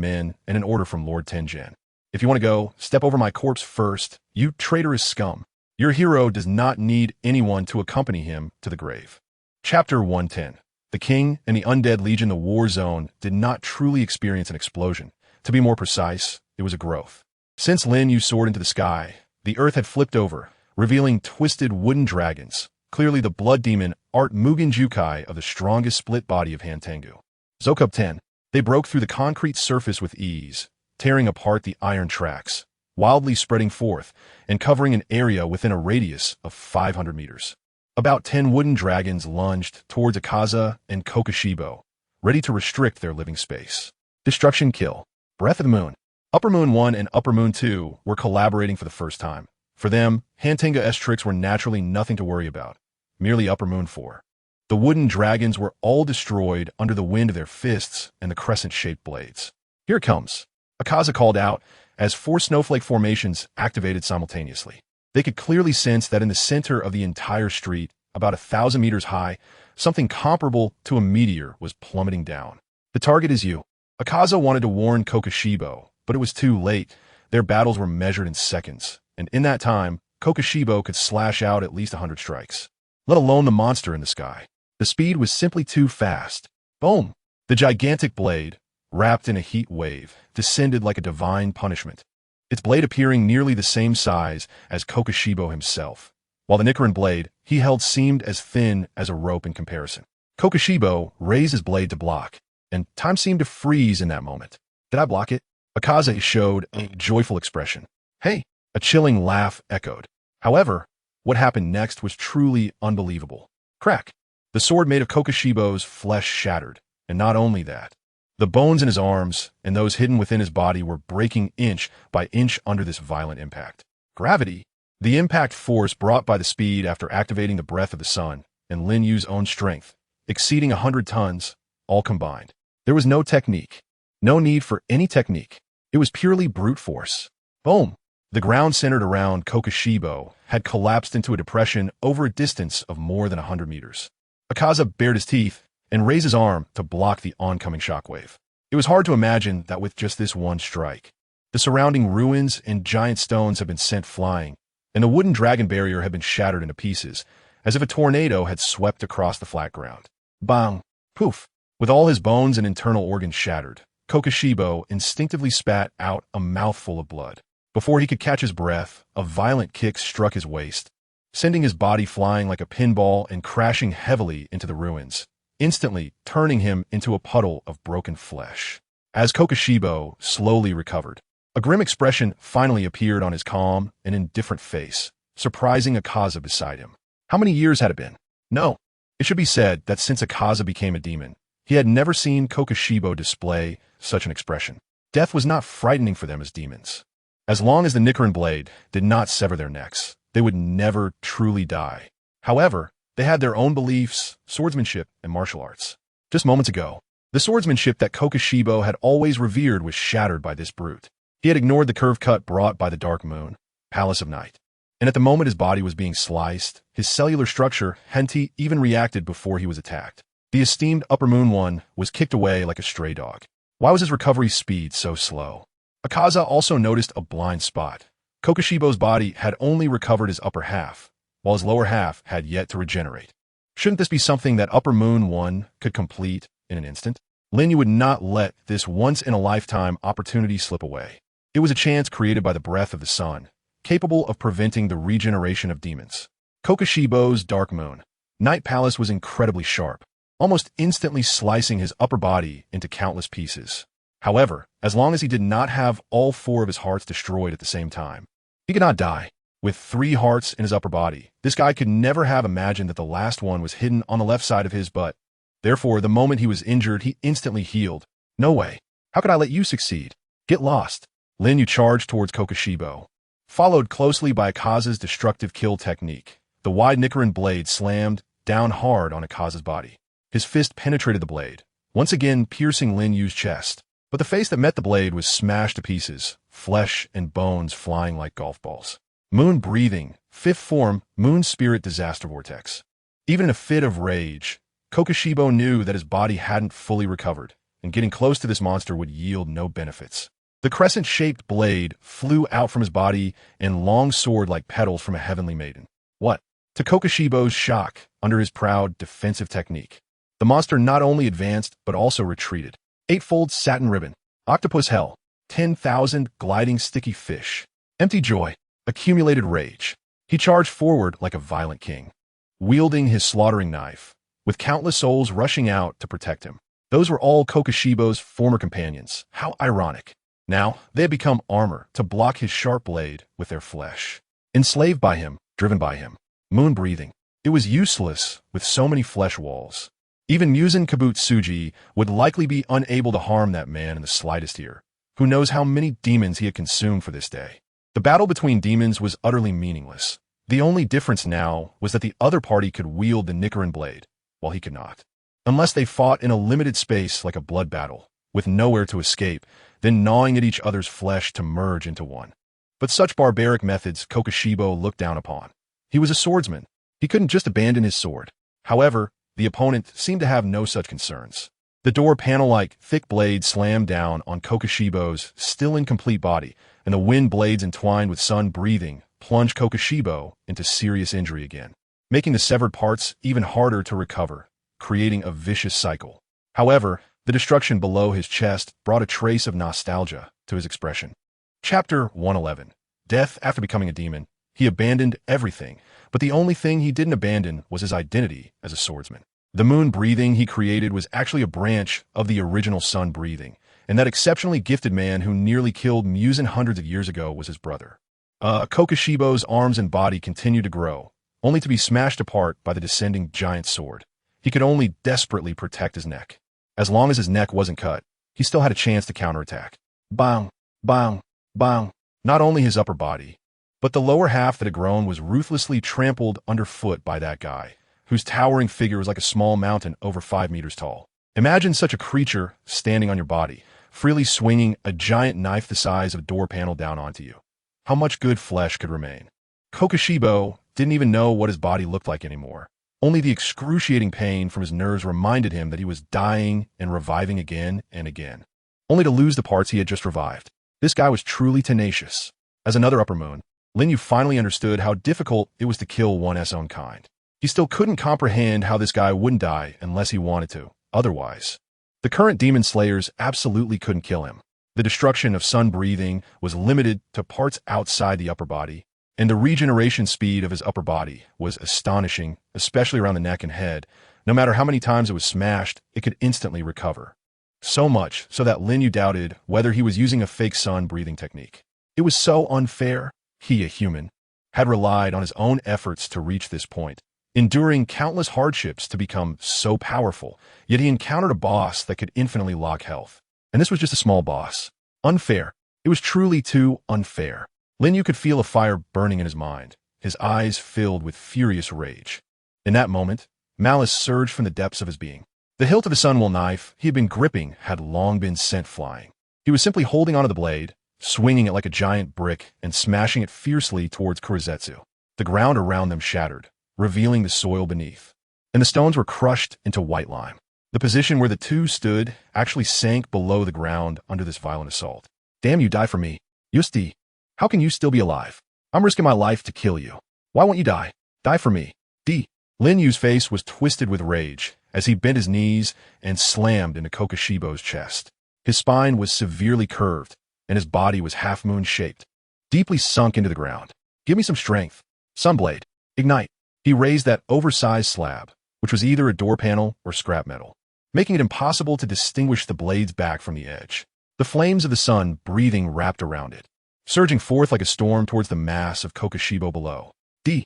men and an order from Lord Tenjin. If you want to go, step over my corpse first, you traitorous scum. Your hero does not need anyone to accompany him to the grave." Chapter 110. The King and the Undead Legion. The war zone did not truly experience an explosion. To be more precise, it was a growth. Since Lin Yu soared into the sky, the earth had flipped over, revealing twisted wooden dragons, clearly the blood demon Art Mugen Jukai of the strongest split body of Hantengu. Zokub 10. They broke through the concrete surface with ease, tearing apart the iron tracks, wildly spreading forth and covering an area within a radius of 500 meters. About 10 wooden dragons lunged towards Akaza and Kokushibo, ready to restrict their living space. Destruction kill. Breath of the Moon. Upper Moon 1 and Upper Moon 2 were collaborating for the first time. For them, Hantenga-S tricks were naturally nothing to worry about, merely Upper Moon 4. The wooden dragons were all destroyed under the wind of their fists and the crescent-shaped blades. "Here it comes," Akaza called out as 4 snowflake formations activated simultaneously. They could clearly sense that in the center of the entire street, about 1,000 meters high, something comparable to a meteor was plummeting down. "The target is you." Akaza wanted to warn Kokushibo, but it was too late. Their battles were measured in seconds, and in that time, Kokushibo could slash out at least 100 strikes, let alone the monster in the sky. The speed was simply too fast. Boom! The gigantic blade, wrapped in a heat wave, descended like a divine punishment, its blade appearing nearly the same size as Kokushibo himself, while the Nichirin blade he held seemed as thin as a rope in comparison. Kokushibo raised his blade to block, and time seemed to freeze in that moment. Did I block it? Akaza showed a joyful expression. Hey! A chilling laugh echoed. However, what happened next was truly unbelievable. Crack! The sword made of Kokushibo's flesh shattered, and not only that. The bones in his arms and those hidden within his body were breaking inch by inch under this violent impact. Gravity, the impact force brought by the speed after activating the breath of the sun, and Lin Yu's own strength, exceeding 100 tons, all combined. There was no technique. No need for any technique. It was purely brute force. Boom! The ground centered around Kokushibo had collapsed into a depression over a distance of more than 100 meters. Akaza bared his teeth and raised his arm to block the oncoming shockwave. It was hard to imagine that with just this one strike. The surrounding ruins and giant stones had been sent flying, and the wooden dragon barrier had been shattered into pieces, as if a tornado had swept across the flat ground. Bang! Poof! With all his bones and internal organs shattered, Kokushibo instinctively spat out a mouthful of blood. Before he could catch his breath, a violent kick struck his waist, sending his body flying like a pinball and crashing heavily into the ruins, instantly turning him into a puddle of broken flesh. As Kokushibo slowly recovered, a grim expression finally appeared on his calm and indifferent face, surprising Akaza beside him. How many years had it been? No. It should be said that since Akaza became a demon, he had never seen Kokushibo display such an expression. Death was not frightening for them as demons. As long as the Nichirin Blade did not sever their necks, they would never truly die. However, they had their own beliefs, swordsmanship, and martial arts. Just moments ago, the swordsmanship that Kokushibo had always revered was shattered by this brute. He had ignored the curve cut brought by the Dark Moon, Palace of Night. And at the moment his body was being sliced, his cellular structure hadn't even reacted before he was attacked. The esteemed Upper Moon One was kicked away like a stray dog. Why was his recovery speed so slow? Akaza also noticed a blind spot. Kokushibo's body had only recovered his upper half, while his lower half had yet to regenerate. Shouldn't this be something that Upper Moon One could complete in an instant? Lin Yu would not let this once-in-a-lifetime opportunity slip away. It was a chance created by the breath of the sun, capable of preventing the regeneration of demons. Kokushibo's Dark Moon Night Palace was incredibly sharp, almost instantly slicing his upper body into countless pieces. However, as long as he did not have all 4 of his hearts destroyed at the same time, he could not die. With 3 hearts in his upper body, this guy could never have imagined that the last one was hidden on the left side of his butt. Therefore, the moment he was injured, he instantly healed. No way. How could I let you succeed? Get lost. Lin Yu charged towards Kokushibo, followed closely by Akaza's destructive kill technique. The wide Nichirin blade slammed down hard on Akaza's body. His fist penetrated the blade, once again piercing Lin Yu's chest. But the face that met the blade was smashed to pieces, flesh and bones flying like golf balls. Moon breathing, 5th form, moon spirit disaster vortex. Even in a fit of rage, Kokushibo knew that his body hadn't fully recovered, and getting close to this monster would yield no benefits. The crescent-shaped blade flew out from his body and long soared like petals from a heavenly maiden. What? To Kokushibo's shock, under his proud defensive technique, the monster not only advanced but also retreated. 8-fold satin ribbon, octopus hell, 10,000 gliding sticky fish, empty joy, accumulated rage. He charged forward like a violent king, wielding his slaughtering knife, with countless souls rushing out to protect him. Those were all Kokushibo's former companions. How ironic. Now, they had become armor to block his sharp blade with their flesh. Enslaved by him, driven by him, moon breathing. It was useless with so many flesh walls. Even Muzan Kabutsuji would likely be unable to harm that man in the slightest ear. Who knows how many demons he had consumed for this day. The battle between demons was utterly meaningless. The only difference now was that the other party could wield the Nichirin Blade, while he could not. Unless they fought in a limited space like a blood battle, with nowhere to escape, then gnawing at each other's flesh to merge into one. But such barbaric methods Kokushibo looked down upon. He was a swordsman. He couldn't just abandon his sword. However, the opponent seemed to have no such concerns. The door panel-like thick blade slammed down on Kokushibo's still incomplete body, and the wind blades entwined with sun breathing plunged Kokushibo into serious injury again, making the severed parts even harder to recover, creating a vicious cycle. However, The destruction below his chest brought a trace of nostalgia to his expression. Chapter 111. Death after becoming a demon. He abandoned everything, but the only thing he didn't abandon was his identity as a swordsman. The moon breathing he created was actually a branch of the original sun breathing, and that exceptionally gifted man who nearly killed Muzan hundreds of years ago was his brother. Kokoshibo's arms and body continued to grow, only to be smashed apart by the descending giant sword. He could only desperately protect his neck. As long as his neck wasn't cut, he still had a chance to counterattack. Bang, bang, bang. Not only his upper body, but the lower half that had grown was ruthlessly trampled underfoot by that guy, whose towering figure was like a small mountain over 5 meters tall. Imagine such a creature standing on your body, freely swinging a giant knife the size of a door panel down onto you. How much good flesh could remain? Kokoshibo didn't even know what his body looked like anymore. Only the excruciating pain from his nerves reminded him that he was dying and reviving again and again, only to lose the parts he had just revived. This guy was truly tenacious. As another upper moon, Lin Yu finally understood how difficult it was to kill one's own kind. He still couldn't comprehend how this guy wouldn't die unless he wanted to, otherwise. The current demon slayers absolutely couldn't kill him. The destruction of sun breathing was limited to parts outside the upper body, and the regeneration speed of his upper body was astonishing, especially around the neck and head. No matter how many times it was smashed, it could instantly recover. So much so that Lin Yu doubted whether he was using a fake sun breathing technique. It was so unfair. He, a human, had relied on his own efforts to reach this point, enduring countless hardships to become so powerful, yet he encountered a boss that could infinitely log health. And this was just a small boss. Unfair. It was truly too unfair. Lin Yu could feel a fire burning in his mind, his eyes filled with furious rage. In that moment, malice surged from the depths of his being. The hilt of the sunwool knife he had been gripping had long been sent flying. He was simply holding onto the blade, swinging it like a giant brick and smashing it fiercely towards Kurizetsu. The ground around them shattered, revealing the soil beneath, and the stones were crushed into white lime. The position where the two stood actually sank below the ground under this violent assault. Damn, you die for me. Yusti, how can you still be alive? I'm risking my life to kill you. Why won't you die? Die for me. D. Lin Yu's face was twisted with rage as he bent his knees and slammed into Kokoshibo's chest. His spine was severely curved, and his body was half-moon shaped, deeply sunk into the ground. Give me some strength. Sunblade. Ignite. He raised that oversized slab, which was either a door panel or scrap metal, making it impossible to distinguish the blade's back from the edge. The flames of the sun breathing wrapped around it, surging forth like a storm towards the mass of Kokoshibo below. The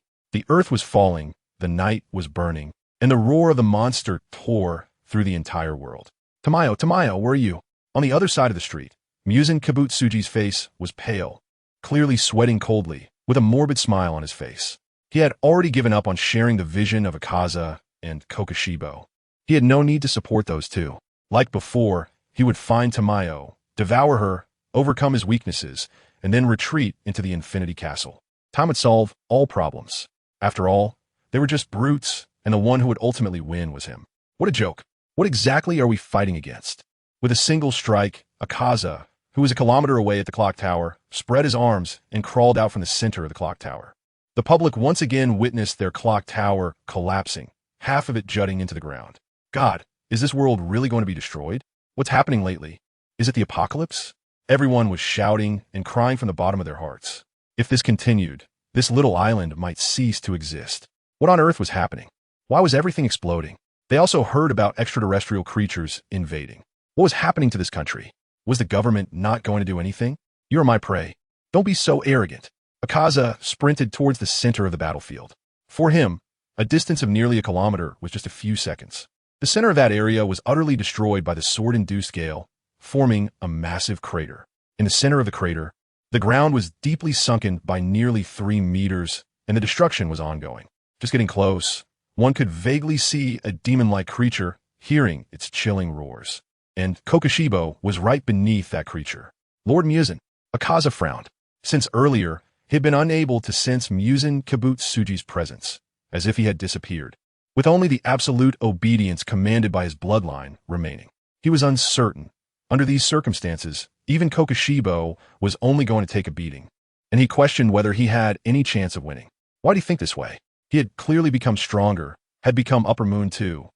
earth was falling, the night was burning, and the roar of the monster tore through the entire world. Tamayo, where are you? On the other side of the street, Muzan Kabutsuji's face was pale, clearly sweating coldly, with a morbid smile on his face. He had already given up on sharing the vision of Akaza and Kokoshibo. He had no need to support those two. Like before, he would find Tamayo, devour her, overcome his weaknesses, and then retreat into the Infinity Castle. Time would solve all problems. After all, they were just brutes, and the one who would ultimately win was him. What a joke. What exactly are we fighting against? With a single strike, Akaza, who was a kilometer away at the clock tower, spread his arms and crawled out from the center of the clock tower. The public once again witnessed their clock tower collapsing, half of it jutting into the ground. God, is this world really going to be destroyed? What's happening lately? Is it the apocalypse? Everyone was shouting and crying from the bottom of their hearts. If this continued, this little island might cease to exist. What on earth was happening? Why was everything exploding? They also heard about extraterrestrial creatures invading. What was happening to this country? Was the government not going to do anything? You're my prey. Don't be so arrogant. Akaza sprinted towards the center of the battlefield. For him, a distance of nearly a kilometer was just a few seconds. The center of that area was utterly destroyed by the sword-induced gale, forming a massive crater. In the center of the crater, the ground was deeply sunken by nearly 3 meters, and the destruction was ongoing. Just getting close, one could vaguely see a demon-like creature, hearing its chilling roars. And Kokoshibo was right beneath that creature. Lord Muzan. Akaza frowned. Since earlier, he had been unable to sense Muzan Kabutsuji's presence, as if he had disappeared, with only the absolute obedience commanded by his bloodline remaining. He was uncertain. Under these circumstances, even Kokoshibo was only going to take a beating, and he questioned whether he had any chance of winning. Why do you think this way? He had clearly become stronger, had become upper moon too.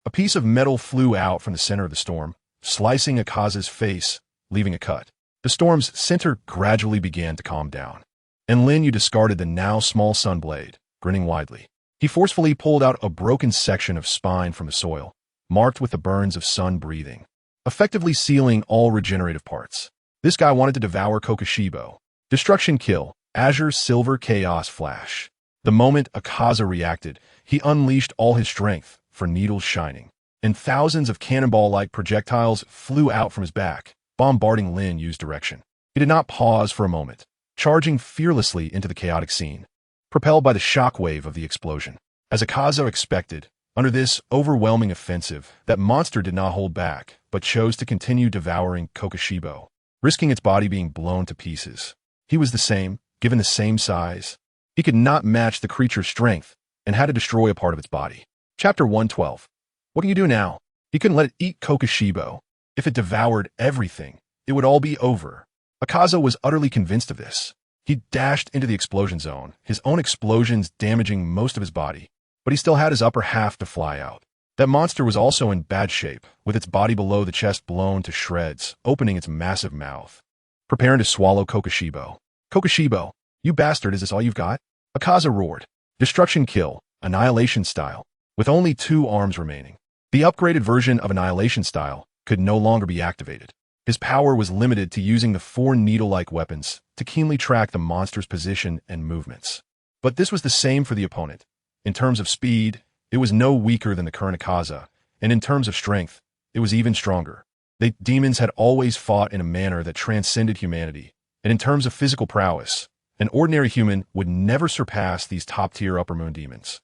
A piece of metal flew out from the center of the storm, slicing Akaza's face, leaving a cut. The storm's center gradually began to calm down, and Lin Yu discarded the now small sun blade, grinning widely. He forcefully pulled out a broken section of spine from the soil, marked with the burns of sun breathing, effectively sealing all regenerative parts. This guy wanted to devour Kokushibo. Destruction kill, Azure Silver Chaos Flash. The moment Akaza reacted, he unleashed all his strength, for needles shining, and thousands of cannonball-like projectiles flew out from his back, bombarding Lin Yu's direction. He did not pause for a moment, charging fearlessly into the chaotic scene, propelled by the shockwave of the explosion. As Akaza expected, under this overwhelming offensive, that monster did not hold back, but chose to continue devouring Kokushibo, risking its body being blown to pieces. He was the same, given the same size. He could not match the creature's strength, and had to destroy a part of its body. Chapter 112. What do you do now? He couldn't let it eat Kokushibo. If it devoured everything, it would all be over. Akaza was utterly convinced of this. He dashed into the explosion zone, his own explosions damaging most of his body, but he still had his upper half to fly out. That monster was also in bad shape, with its body below the chest blown to shreds, opening its massive mouth, preparing to swallow Kokushibo. Kokushibo, you bastard, is this all you've got? Akaza roared. Destruction kill, annihilation style, with only 2 arms remaining. The upgraded version of annihilation style could no longer be activated. His power was limited to using the 4 needle-like weapons to keenly track the monster's position and movements. But this was the same for the opponent. In terms of speed, it was no weaker than the current Akaza, and in terms of strength, it was even stronger. The demons had always fought in a manner that transcended humanity, and in terms of physical prowess, an ordinary human would never surpass these top-tier upper moon demons.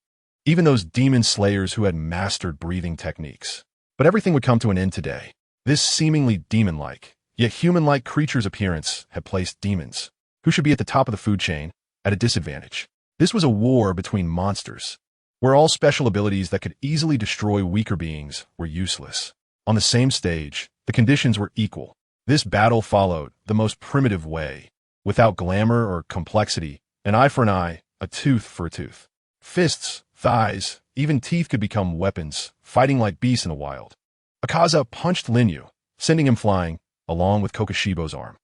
Even those demon slayers who had mastered breathing techniques. But everything would come to an end today. This seemingly demon-like, yet human-like creature's appearance had placed demons, who should be at the top of the food chain, at a disadvantage. This was a war between monsters, where all special abilities that could easily destroy weaker beings were useless. On the same stage, the conditions were equal. This battle followed the most primitive way, without glamour or complexity, an eye for an eye, a tooth for a tooth. Fists, thighs, even teeth could become weapons, fighting like beasts in the wild. Akaza punched Lin Yu, sending him flying, along with Kokushibo's arm.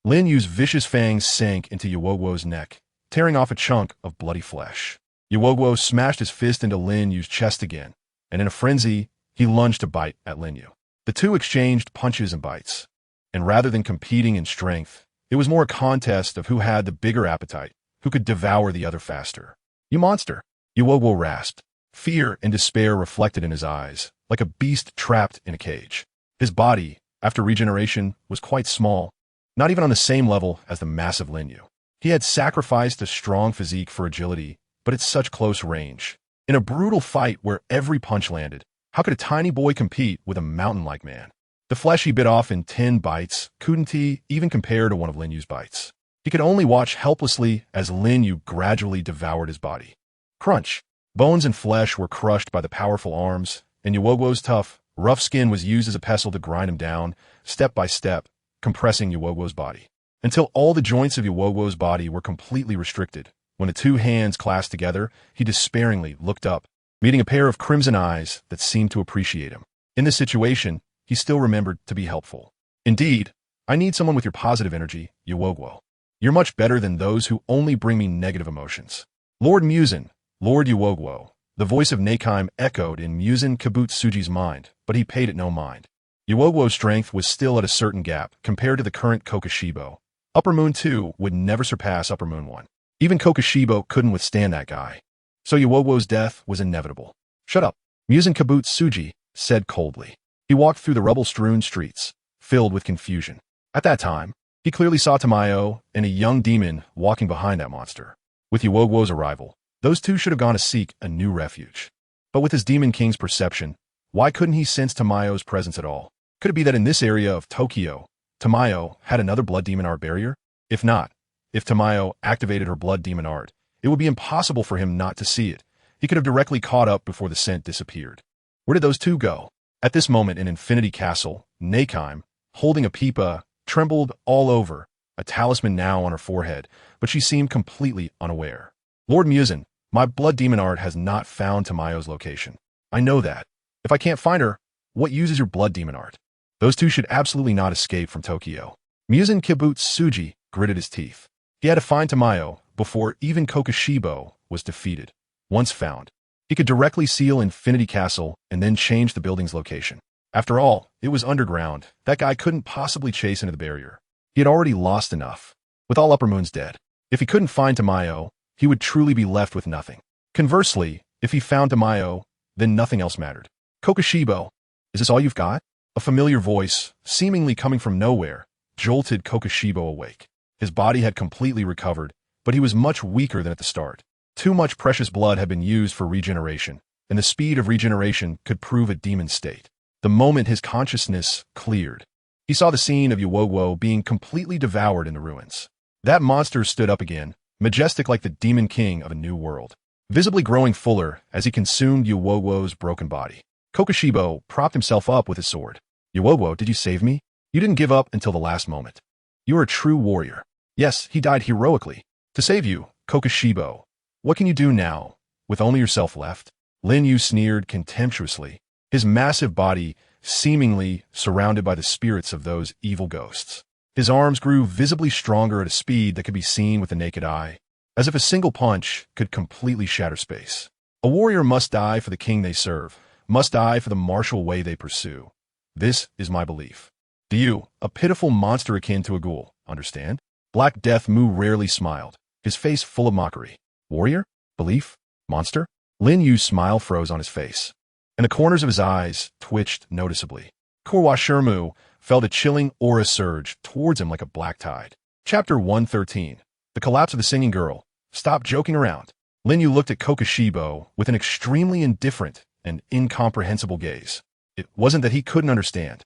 Lin Yu's vicious fangs sank into Yuogwo's neck, tearing off a chunk of bloody flesh. Yuogwo smashed his fist into Lin Yu's chest again, and in a frenzy, he lunged to bite at Lin Yu. The two exchanged punches and bites, and rather than competing in strength, it was more a contest of who had the bigger appetite, who could devour the other faster. You monster! Yuogwo rasped. Fear and despair reflected in his eyes, like a beast trapped in a cage. His body, after regeneration, was quite small, not even on the same level as the massive Lin Yu. He had sacrificed a strong physique for agility, but at such close range. In a brutal fight where every punch landed, how could a tiny boy compete with a mountain-like man? The flesh he bit off in 10 bites couldn't he even compare to one of Lin Yu's bites. He could only watch helplessly as Lin Yu gradually devoured his body. Crunch! Bones and flesh were crushed by the powerful arms, and Yuogwo's tough, rough skin was used as a pestle to grind him down, step by step, compressing Yuogwo's body, until all the joints of Yuogwo's body were completely restricted. When the 2 hands clasped together, he despairingly looked up, meeting a pair of crimson eyes that seemed to appreciate him. In this situation, he still remembered to be helpful. Indeed, I need someone with your positive energy, Yuogwo. You're much better than those who only bring me negative emotions. Lord Muzan, Lord Yuogwo. The voice of Neikime echoed in Muzan Kabutsuji's mind, but he paid it no mind. Yuogwo's strength was still at a certain gap compared to the current Kokushibo. Upper Moon 2 would never surpass Upper Moon 1. Even Kokushibo couldn't withstand that guy. So Yuogwo's death was inevitable. Shut up, Muzan Kabutsuji said coldly. He walked through the rubble-strewn streets, filled with confusion. At that time, he clearly saw Tamayo and a young demon walking behind that monster. With Yuogwo's arrival, those two should have gone to seek a new refuge. But with his Demon King's perception, why couldn't he sense Tamayo's presence at all? Could it be that in this area of Tokyo, Tamayo had another blood demon art barrier? If not, if Tamayo activated her blood demon art, it would be impossible for him not to see it. He could have directly caught up before the scent disappeared. Where did those two go? At this moment in Infinity Castle, Neikime, holding a pipa, trembled all over, a talisman now on her forehead, but she seemed completely unaware. Lord Muzan, my blood demon art has not found Tamayo's location. I know that. If I can't find her, what use is your blood demon art? Those two should absolutely not escape from Tokyo. Muzan Kibutsuji gritted his teeth. He had to find Tamayo before even Kokushibo was defeated. Once found, he could directly seal Infinity Castle and then change the building's location. After all, it was underground. That guy couldn't possibly chase into the barrier. He had already lost enough. With all Upper Moons dead, if he couldn't find Tamayo, he would truly be left with nothing. Conversely, if he found Tamayo, then nothing else mattered. Kokushibo, is this all you've got? A familiar voice, seemingly coming from nowhere, jolted Kokushibo awake. His body had completely recovered, but he was much weaker than at the start. Too much precious blood had been used for regeneration, and the speed of regeneration could prove a demon state. The moment his consciousness cleared, he saw the scene of Yuwowo being completely devoured in the ruins. That monster stood up again, majestic like the demon king of a new world, visibly growing fuller as he consumed Yuwowo's broken body. Kokushibo propped himself up with his sword. Yuwowo, did you save me? You didn't give up until the last moment. You are a true warrior. Yes, he died heroically. To save you, Kokushibo, what can you do now, with only yourself left? Lin Yu sneered contemptuously, his massive body seemingly surrounded by the spirits of those evil ghosts. His arms grew visibly stronger at a speed that could be seen with the naked eye, as if a single punch could completely shatter space. A warrior must die for the king they serve, must die for the martial way they pursue. This is my belief. Do you, a pitiful monster akin to a ghoul, understand? Black Death Mu rarely smiled, his face full of mockery. Warrior? Belief? Monster? Lin Yu's smile froze on his face, and the corners of his eyes twitched noticeably. Korwa Shermu felt a chilling aura surge towards him like a black tide. Chapter 113. The Collapse of the Singing Girl. Stop joking around. Lin Yu looked at Kokushibo with an extremely indifferent and incomprehensible gaze. It wasn't that he couldn't understand.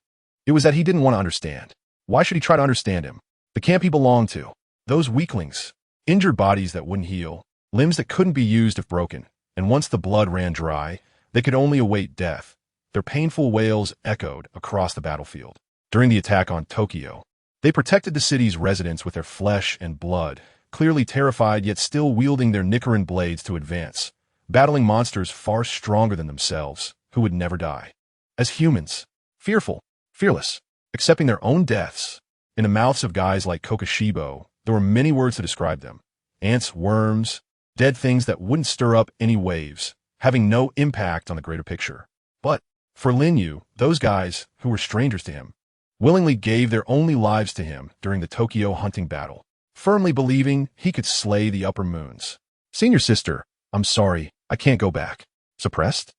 It was that he didn't want to understand. Why should he try to understand him? The camp he belonged to. Those weaklings. Injured bodies that wouldn't heal. Limbs that couldn't be used if broken. And once the blood ran dry, they could only await death. Their painful wails echoed across the battlefield. During the attack on Tokyo, they protected the city's residents with their flesh and blood, clearly terrified yet still wielding their Nichirin blades to advance, battling monsters far stronger than themselves, who would never die. As humans, fearful, fearless, accepting their own deaths. In the mouths of guys like Kokushibo, there were many words to describe them. Ants, worms, dead things that wouldn't stir up any waves, having no impact on the greater picture. But for Lin Yu, those guys, who were strangers to him, willingly gave their only lives to him during the Tokyo hunting battle, firmly believing he could slay the Upper Moons. Senior sister, I'm sorry, I can't go back. Suppressed?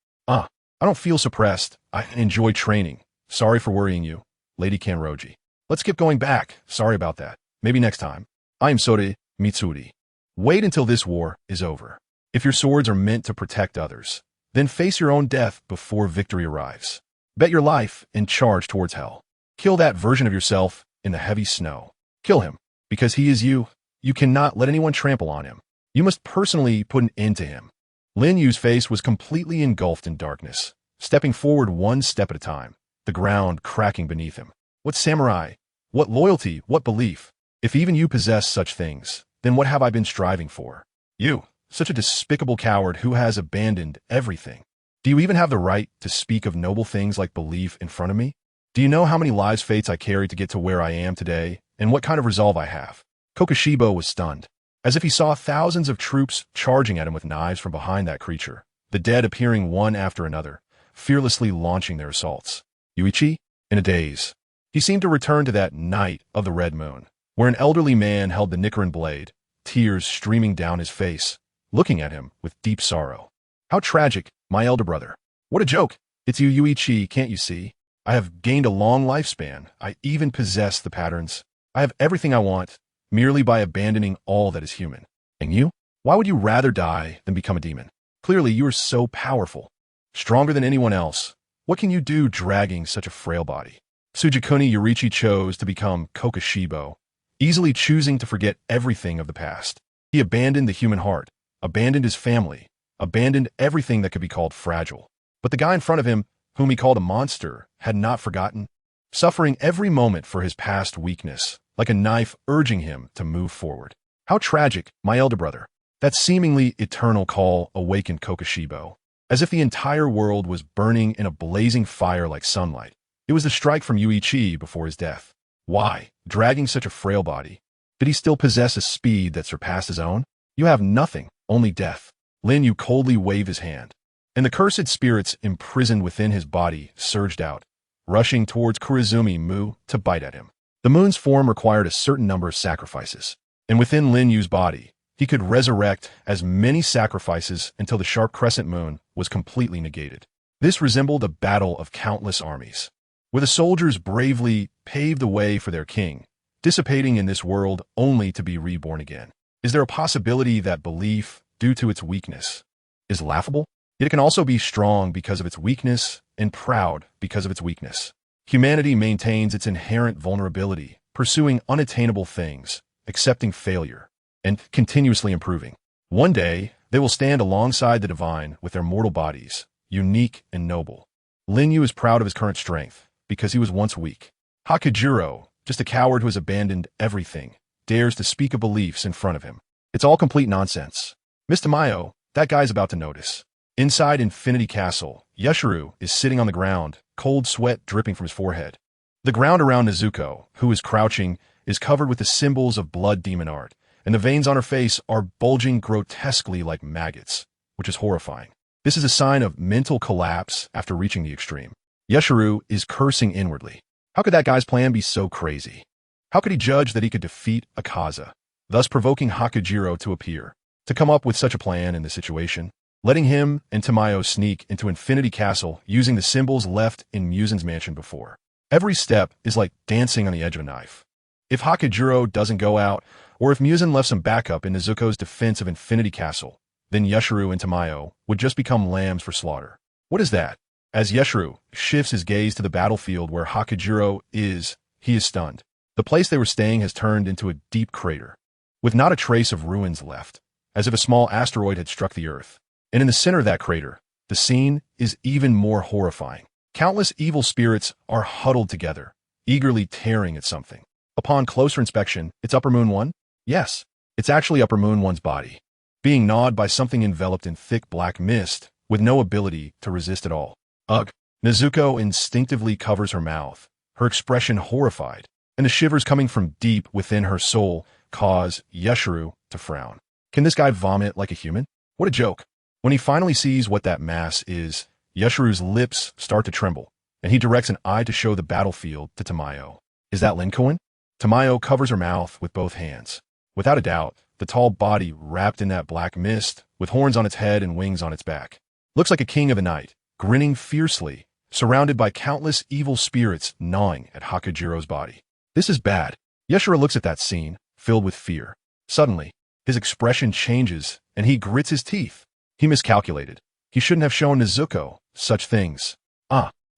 I don't feel suppressed. I enjoy training. Sorry for worrying you, Lady Kanroji. Let's keep going back. Sorry about that. Maybe next time. I am Sode Mitsuri. Wait until this war is over. If your swords are meant to protect others, then face your own death before victory arrives. Bet your life and charge towards hell. Kill that version of yourself in the heavy snow. Kill him, because he is you. You cannot let anyone trample on him. You must personally put an end to him. Lin Yu's face was completely engulfed in darkness, stepping forward one step at a time, the ground cracking beneath him. What samurai? What loyalty? What belief? If even you possess such things, then what have I been striving for? You, such a despicable coward who has abandoned everything. Do you even have the right to speak of noble things like belief in front of me? Do you know how many lives fates I carried to get to where I am today, and what kind of resolve I have? Kokushibo was stunned, as if he saw thousands of troops charging at him with knives from behind that creature, the dead appearing one after another, fearlessly launching their assaults. Yuichi? In a daze. He seemed to return to that night of the red moon, where an elderly man held the Nichirin blade, tears streaming down his face, looking at him with deep sorrow. How tragic, my elder brother. What a joke. It's you, Yuichi, can't you see? I have gained a long lifespan. I even possess the patterns. I have everything I want, merely by abandoning all that is human. And you? Why would you rather die than become a demon? Clearly, you are so powerful, stronger than anyone else. What can you do dragging such a frail body? Tsujikuni Yorichi chose to become Kokushibo, easily choosing to forget everything of the past. He abandoned the human heart, abandoned his family, abandoned everything that could be called fragile. But the guy in front of him, whom he called a monster, had not forgotten, suffering every moment for his past weakness, like a knife urging him to move forward. How tragic, my elder brother. That seemingly eternal call awakened Kokushibo. as if the entire world was burning in a blazing fire like sunlight. It was the strike from Yuichi before his death. Why, dragging such a frail body? Did he still possess a speed that surpassed his own? You have nothing, only death. Lin Yu coldly waved his hand, and the cursed spirits imprisoned within his body surged out, rushing towards Kurizumi Mu to bite at him. The moon's form required a certain number of sacrifices, and within Lin Yu's body, he could resurrect as many sacrifices until the sharp crescent moon was completely negated. This resembled a battle of countless armies, where the soldiers bravely paved the way for their king, dissipating in this world only to be reborn again. Is there a possibility that belief, due to its weakness, is laughable? Yet it can also be strong because of its weakness and proud because of its weakness. Humanity maintains its inherent vulnerability, pursuing unattainable things, accepting failure, and continuously improving. One day, they will stand alongside the divine with their mortal bodies, unique and noble. Lin Yu is proud of his current strength, because he was once weak. Hakujiro, just a coward who has abandoned everything, dares to speak of beliefs in front of him. It's all complete nonsense. Miss Tamayo, that guy's about to notice. Inside Infinity Castle, Yashiro is sitting on the ground, cold sweat dripping from his forehead. The ground around Nezuko, who is crouching, is covered with the symbols of blood demon art, and the veins on her face are bulging grotesquely like maggots, which is horrifying. This is a sign of mental collapse after reaching the extreme. Yashiro is cursing inwardly. How could that guy's plan be so crazy? How could he judge that he could defeat Akaza, thus provoking Hakujiro to appear, to come up with such a plan in this situation, letting him and Tamayo sneak into Infinity Castle using the symbols left in Musen's mansion before? Every step is like dancing on the edge of a knife. If Hakujiro doesn't go out, or if Musen left some backup in Nezuko's defense of Infinity Castle, then Yashiro and Tamayo would just become lambs for slaughter. What is that? As Yashiro shifts his gaze to the battlefield where Hakujiro is, he is stunned. The place they were staying has turned into a deep crater, with not a trace of ruins left, as if a small asteroid had struck the Earth. And in the center of that crater, the scene is even more horrifying. Countless evil spirits are huddled together, eagerly tearing at something. Upon closer inspection, it's Upper Moon 1? Yes, it's actually Upper Moon 1's body, being gnawed by something enveloped in thick black mist, with no ability to resist at all. Ugh. Nezuko instinctively covers her mouth, her expression horrified, and the shivers coming from deep within her soul cause Yashiro to frown. Can this guy vomit like a human? What a joke. When he finally sees what that mass is, Yashiro's lips start to tremble, and he directs an eye to show the battlefield to Tamayo. Is that Lincoln? Tamayo covers her mouth with both hands. Without a doubt, the tall body wrapped in that black mist, with horns on its head and wings on its back. Looks like a king of the night, grinning fiercely, surrounded by countless evil spirits gnawing at Hakujiro's body. This is bad. Yashiro looks at that scene, filled with fear. Suddenly, his expression changes, and he grits his teeth. He miscalculated. He shouldn't have shown Nezuko such things.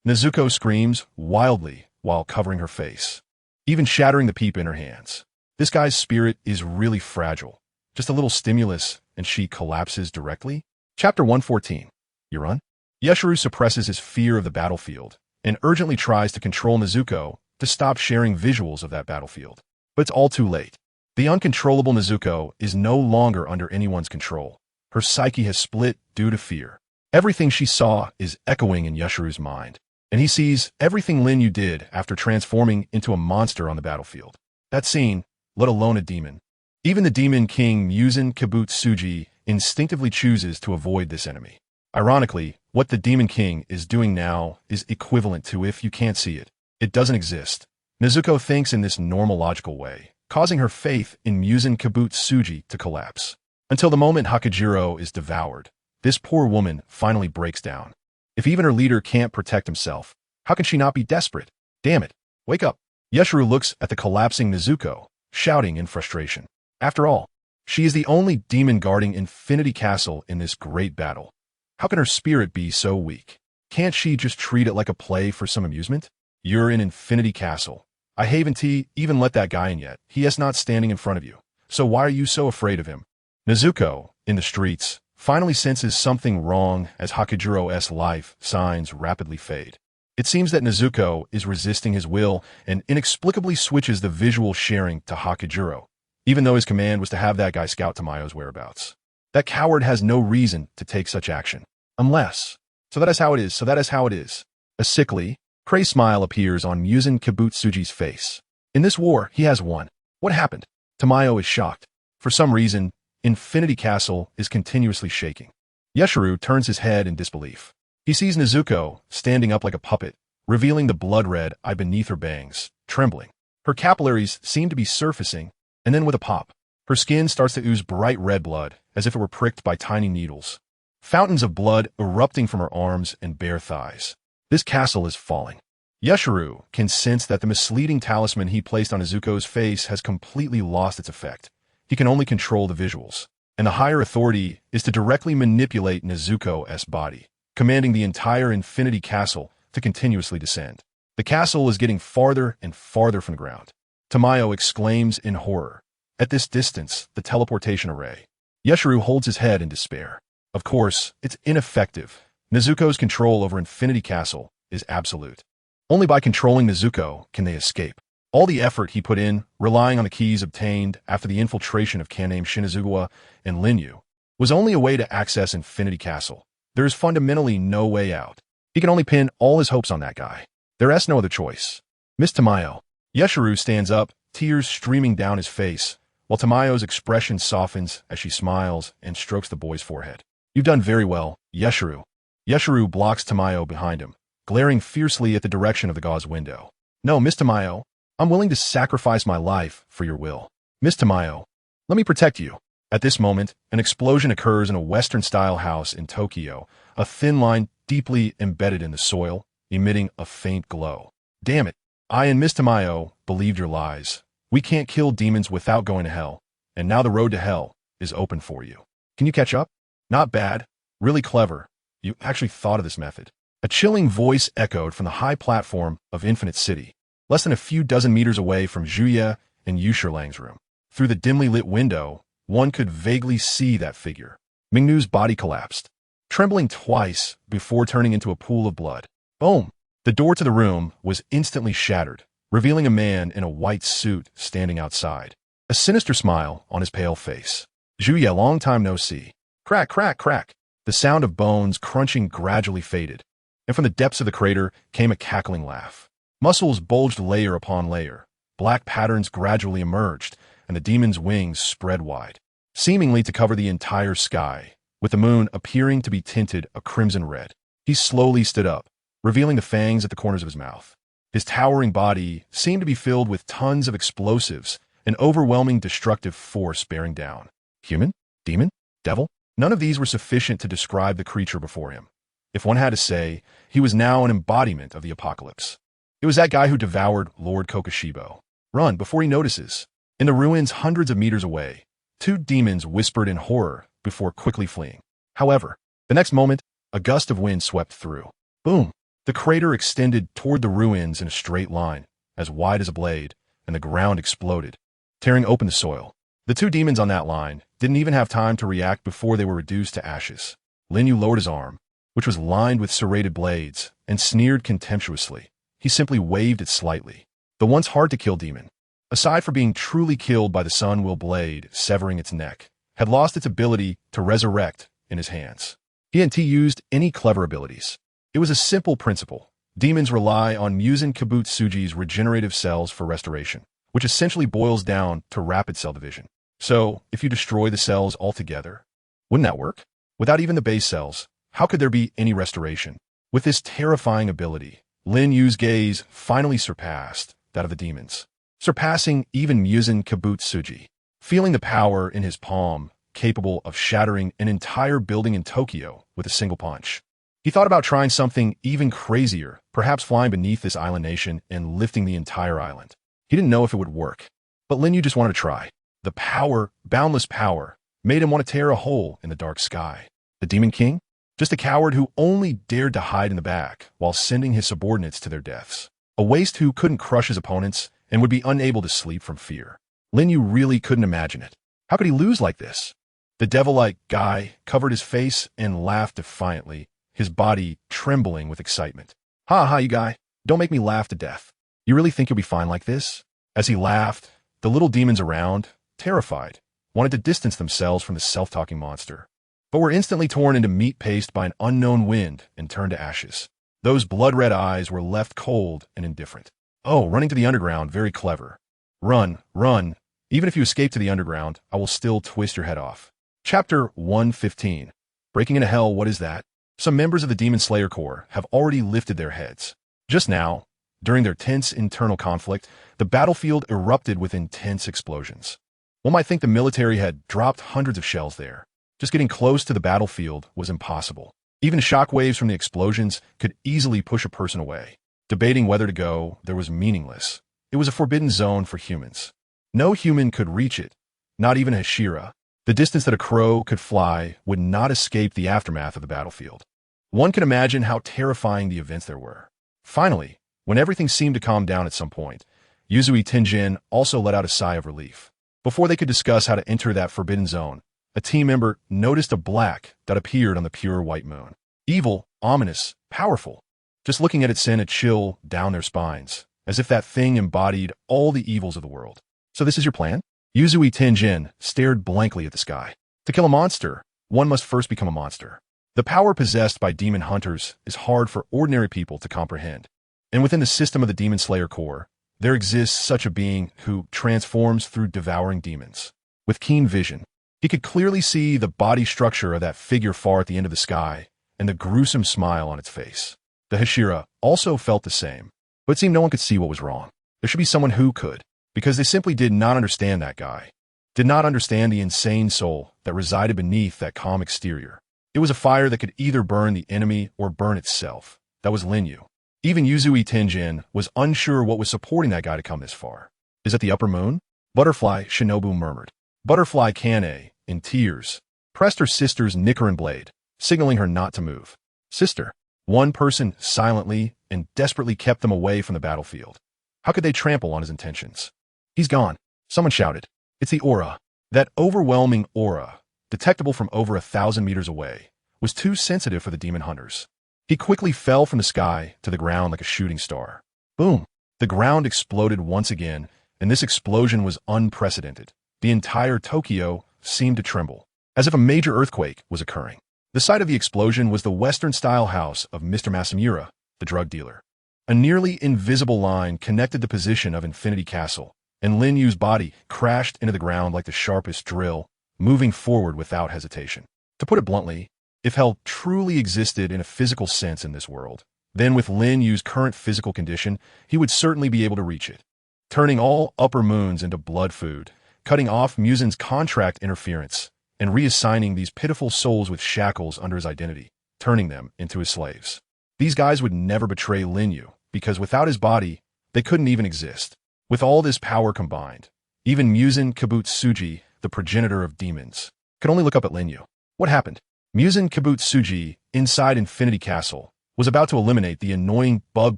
Nezuko screams wildly while covering her face, even shattering the peep in her hands. This guy's spirit is really fragile. Just a little stimulus, and she collapses directly. Chapter 114. Yurun? Yashiro suppresses his fear of the battlefield and urgently tries to control Nezuko to stop sharing visuals of that battlefield. But it's all too late. The uncontrollable Nezuko is no longer under anyone's control. Her psyche has split due to fear. Everything she saw is echoing in Yashiro's mind, and he sees everything Lin Yu did after transforming into a monster on the battlefield. That scene, let alone a demon. Even the demon king Musen Kibutsuji instinctively chooses to avoid this enemy. Ironically, what the demon king is doing now is equivalent to if you can't see it, it doesn't exist. Nezuko thinks in this normal logical way, causing her faith in Musen Kibutsuji to collapse. Until the moment Hakujiro is devoured, this poor woman finally breaks down. If even her leader can't protect himself, how can she not be desperate? Damn it, wake up. Yashiro looks at the collapsing Nezuko, shouting in frustration. After all, she is the only demon guarding Infinity Castle in this great battle. How can her spirit be so weak? Can't she just treat it like a play for some amusement? You're in Infinity Castle. I haven't even let that guy in yet. He is not standing in front of you. So why are you so afraid of him? Nezuko, in the streets, finally senses something wrong as Hakujiro's life signs rapidly fade. It seems that Nezuko is resisting his will and inexplicably switches the visual sharing to Hakujiro, even though his command was to have that guy scout Tamayo's whereabouts. That coward has no reason to take such action. Unless. So that is how it is, so that is how it is. A sickly, crazed smile appears on Muzan Kibutsuji's face. In this war, he has won. What happened? Tamayo is shocked. For some reason, Infinity Castle is continuously shaking. Yeshuru turns his head in disbelief. He sees Nezuko standing up like a puppet, revealing the blood-red eye beneath her bangs, trembling. Her capillaries seem to be surfacing, and then with a pop, her skin starts to ooze bright red blood, as if it were pricked by tiny needles. Fountains of blood erupting from her arms and bare thighs. This castle is falling. Yeshuru can sense that the misleading talisman he placed on Nezuko's face has completely lost its effect. He can only control the visuals, and the higher authority is to directly manipulate Nezuko's body, commanding the entire Infinity Castle to continuously descend. The castle is getting farther and farther from the ground. Tamayo exclaims in horror. At this distance, the teleportation array. Yeshuru holds his head in despair. Of course, it's ineffective. Nezuko's control over Infinity Castle is absolute. Only by controlling Nezuko can they escape. All the effort he put in, relying on the keys obtained after the infiltration of Kaname Shinazugawa and Lin Yu, was only a way to access Infinity Castle. There is fundamentally no way out. He can only pin all his hopes on that guy. There is no other choice. Miss Tamayo. Yeshuru stands up, tears streaming down his face, while Tamayo's expression softens as she smiles and strokes the boy's forehead. You've done very well, Yeshuru. Yeshuru blocks Tamayo behind him, glaring fiercely at the direction of the gauze window. No, Miss Tamayo, I'm willing to sacrifice my life for your will. Miss Tamayo, let me protect you. At this moment, an explosion occurs in a Western-style house in Tokyo, a thin line deeply embedded in the soil, emitting a faint glow. Damn it, I and Miss Tamayo believed your lies. We can't kill demons without going to hell, and now the road to hell is open for you. Can you catch up? Not bad. Really clever. You actually thought of this method. A chilling voice echoed from the high platform of Infinite City, less than a few dozen meters away from Juya and Yusherlang's room. Through the dimly lit window, one could vaguely see that figure. Mingnu's body collapsed, trembling twice before turning into a pool of blood. Boom! The door to the room was instantly shattered, revealing a man in a white suit standing outside, a sinister smile on his pale face. Juya, long time no see. Crack, crack, crack. The sound of bones crunching gradually faded, and from the depths of the crater came a cackling laugh. Muscles bulged layer upon layer. Black patterns gradually emerged, and the demon's wings spread wide, seemingly to cover the entire sky, with the moon appearing to be tinted a crimson red. He slowly stood up, revealing the fangs at the corners of his mouth. His towering body seemed to be filled with tons of explosives, an overwhelming destructive force bearing down. Human? Demon? Devil? None of these were sufficient to describe the creature before him. If one had to say, he was now an embodiment of the apocalypse. It was that guy who devoured Lord Kokoshibo. Run before he notices. In the ruins hundreds of meters away, two demons whispered in horror before quickly fleeing. However, the next moment, a gust of wind swept through. Boom! The crater extended toward the ruins in a straight line, as wide as a blade, and the ground exploded, tearing open the soil. The two demons on that line didn't even have time to react before they were reduced to ashes. Lin Yu lowered his arm, which was lined with serrated blades, and sneered contemptuously. He simply waved it slightly. The once hard-to-kill demon, aside from being truly killed by the Sun-Will blade severing its neck, had lost its ability to resurrect in his hands. He hadn't used any clever abilities. It was a simple principle. Demons rely on Muzan Kibutsuji's regenerative cells for restoration, which essentially boils down to rapid cell division. So, if you destroy the cells altogether, wouldn't that work? Without even the base cells, how could there be any restoration? With this terrifying ability, Lin Yu's gaze finally surpassed that of the demons, surpassing even Muzan Kibutsuji. Feeling the power in his palm, capable of shattering an entire building in Tokyo with a single punch. He thought about trying something even crazier, perhaps flying beneath this island nation and lifting the entire island. He didn't know if it would work, but Lin Yu just wanted to try. The power, boundless power, made him want to tear a hole in the dark sky. The Demon King? Just a coward who only dared to hide in the back while sending his subordinates to their deaths. A waste who couldn't crush his opponents and would be unable to sleep from fear. Lin Yu really couldn't imagine it. How could he lose like this? The devil-like guy covered his face and laughed defiantly, his body trembling with excitement. Ha ha, you guy. Don't make me laugh to death. You really think you'll be fine like this? As he laughed, the little demons around, terrified, wanted to distance themselves from the self-talking monster. but were instantly torn into meat paste by an unknown wind and turned to ashes. Those blood-red eyes were left cold and indifferent. Oh, running to the underground, very clever. Run, run. Even if you escape to the underground, I will still twist your head off. Chapter 115. Breaking into Hell, what is that? Some members of the Demon Slayer Corps have already lifted their heads. Just now, during their tense internal conflict, the battlefield erupted with intense explosions. One might think the military had dropped hundreds of shells there. Just getting close to the battlefield was impossible. Even shock waves from the explosions could easily push a person away. Debating whether to go there was meaningless. It was a forbidden zone for humans. No human could reach it, not even a Hashira. The distance that a crow could fly would not escape the aftermath of the battlefield. One can imagine how terrifying the events there were. Finally, when everything seemed to calm down at some point, Yuzui Tenjin also let out a sigh of relief. Before they could discuss how to enter that forbidden zone, a team member noticed a black that appeared on the pure white moon. Evil, ominous, powerful. Just looking at it sent a chill down their spines, as if that thing embodied all the evils of the world. So this is your plan? Yuzui Tenjin stared blankly at the sky. To kill a monster, one must first become a monster. The power possessed by demon hunters is hard for ordinary people to comprehend. And within the system of the Demon Slayer Corps, there exists such a being who transforms through devouring demons. With keen vision, he could clearly see the body structure of that figure far at the end of the sky and the gruesome smile on its face. The Hashira also felt the same, but it seemed no one could see what was wrong. There should be someone who could, because they simply did not understand that guy. Did not understand the insane soul that resided beneath that calm exterior. It was a fire that could either burn the enemy or burn itself. That was Lin Yu. Even Yuzui Tenjin was unsure what was supporting that guy to come this far. Is it the upper moon? Butterfly, Shinobu murmured. Butterfly Kane, in tears, pressed her sister's Nichirin Blade, signaling her not to move. Sister. One person silently and desperately kept them away from the battlefield. How could they trample on his intentions? He's gone. Someone shouted. It's the aura. That overwhelming aura, detectable from over 1,000 meters away, was too sensitive for the demon hunters. He quickly fell from the sky to the ground like a shooting star. Boom! The ground exploded once again, and this explosion was unprecedented. The entire Tokyo seemed to tremble, as if a major earthquake was occurring. The site of the explosion was the Western-style house of Mr. Masamura, the drug dealer. A nearly invisible line connected the position of Infinity Castle, and Lin Yu's body crashed into the ground like the sharpest drill, moving forward without hesitation. To put it bluntly, if hell truly existed in a physical sense in this world, then with Lin Yu's current physical condition, he would certainly be able to reach it. Turning all upper moons into blood food, cutting off Musen's contract interference, and reassigning these pitiful souls with shackles under his identity, turning them into his slaves. These guys would never betray Lin Yu, because without his body, they couldn't even exist. With all this power combined, even Musen Kibutsuji, the progenitor of demons, could only look up at Lin Yu. What happened? Musen Kibutsuji, inside Infinity Castle, was about to eliminate the annoying bug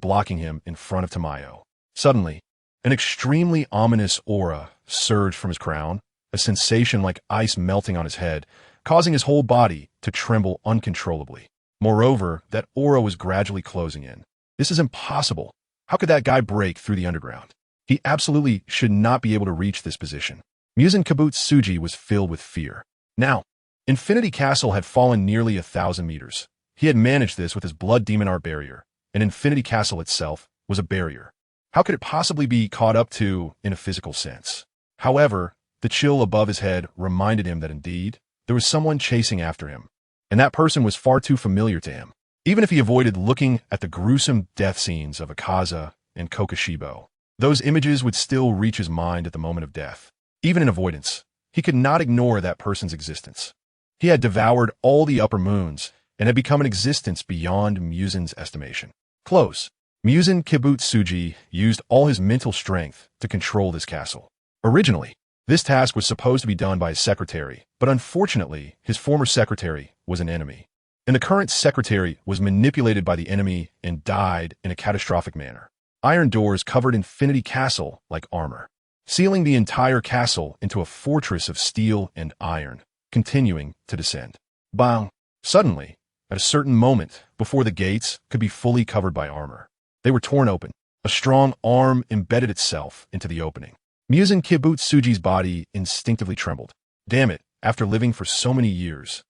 blocking him in front of Tamayo. Suddenly, an extremely ominous aura surged from his crown, a sensation like ice melting on his head, causing his whole body to tremble uncontrollably. Moreover, that aura was gradually closing in. This is impossible. How could that guy break through the underground? He absolutely should not be able to reach this position. Musen Kibutsuji was filled with fear. Now, Infinity Castle had fallen nearly 1,000 meters. He had managed this with his blood demon art barrier, and Infinity Castle itself was a barrier. How could it possibly be caught up to in a physical sense? However, the chill above his head reminded him that indeed, there was someone chasing after him, and that person was far too familiar to him. Even if he avoided looking at the gruesome death scenes of Akaza and Kokoshibo, those images would still reach his mind at the moment of death. Even in avoidance, he could not ignore that person's existence. He had devoured all the upper moons and had become an existence beyond Musen's estimation. Close. Musen Kibutsuji used all his mental strength to control this castle. Originally, this task was supposed to be done by his secretary, but unfortunately, his former secretary was an enemy. And the current secretary was manipulated by the enemy and died in a catastrophic manner. Iron doors covered Infinity Castle like armor, sealing the entire castle into a fortress of steel and iron, continuing to descend. Bang! Suddenly, at a certain moment, before the gates could be fully covered by armor, they were torn open. A strong arm embedded itself into the opening. Musen Kibutsuji's body instinctively trembled. Damn it, after living for so many years,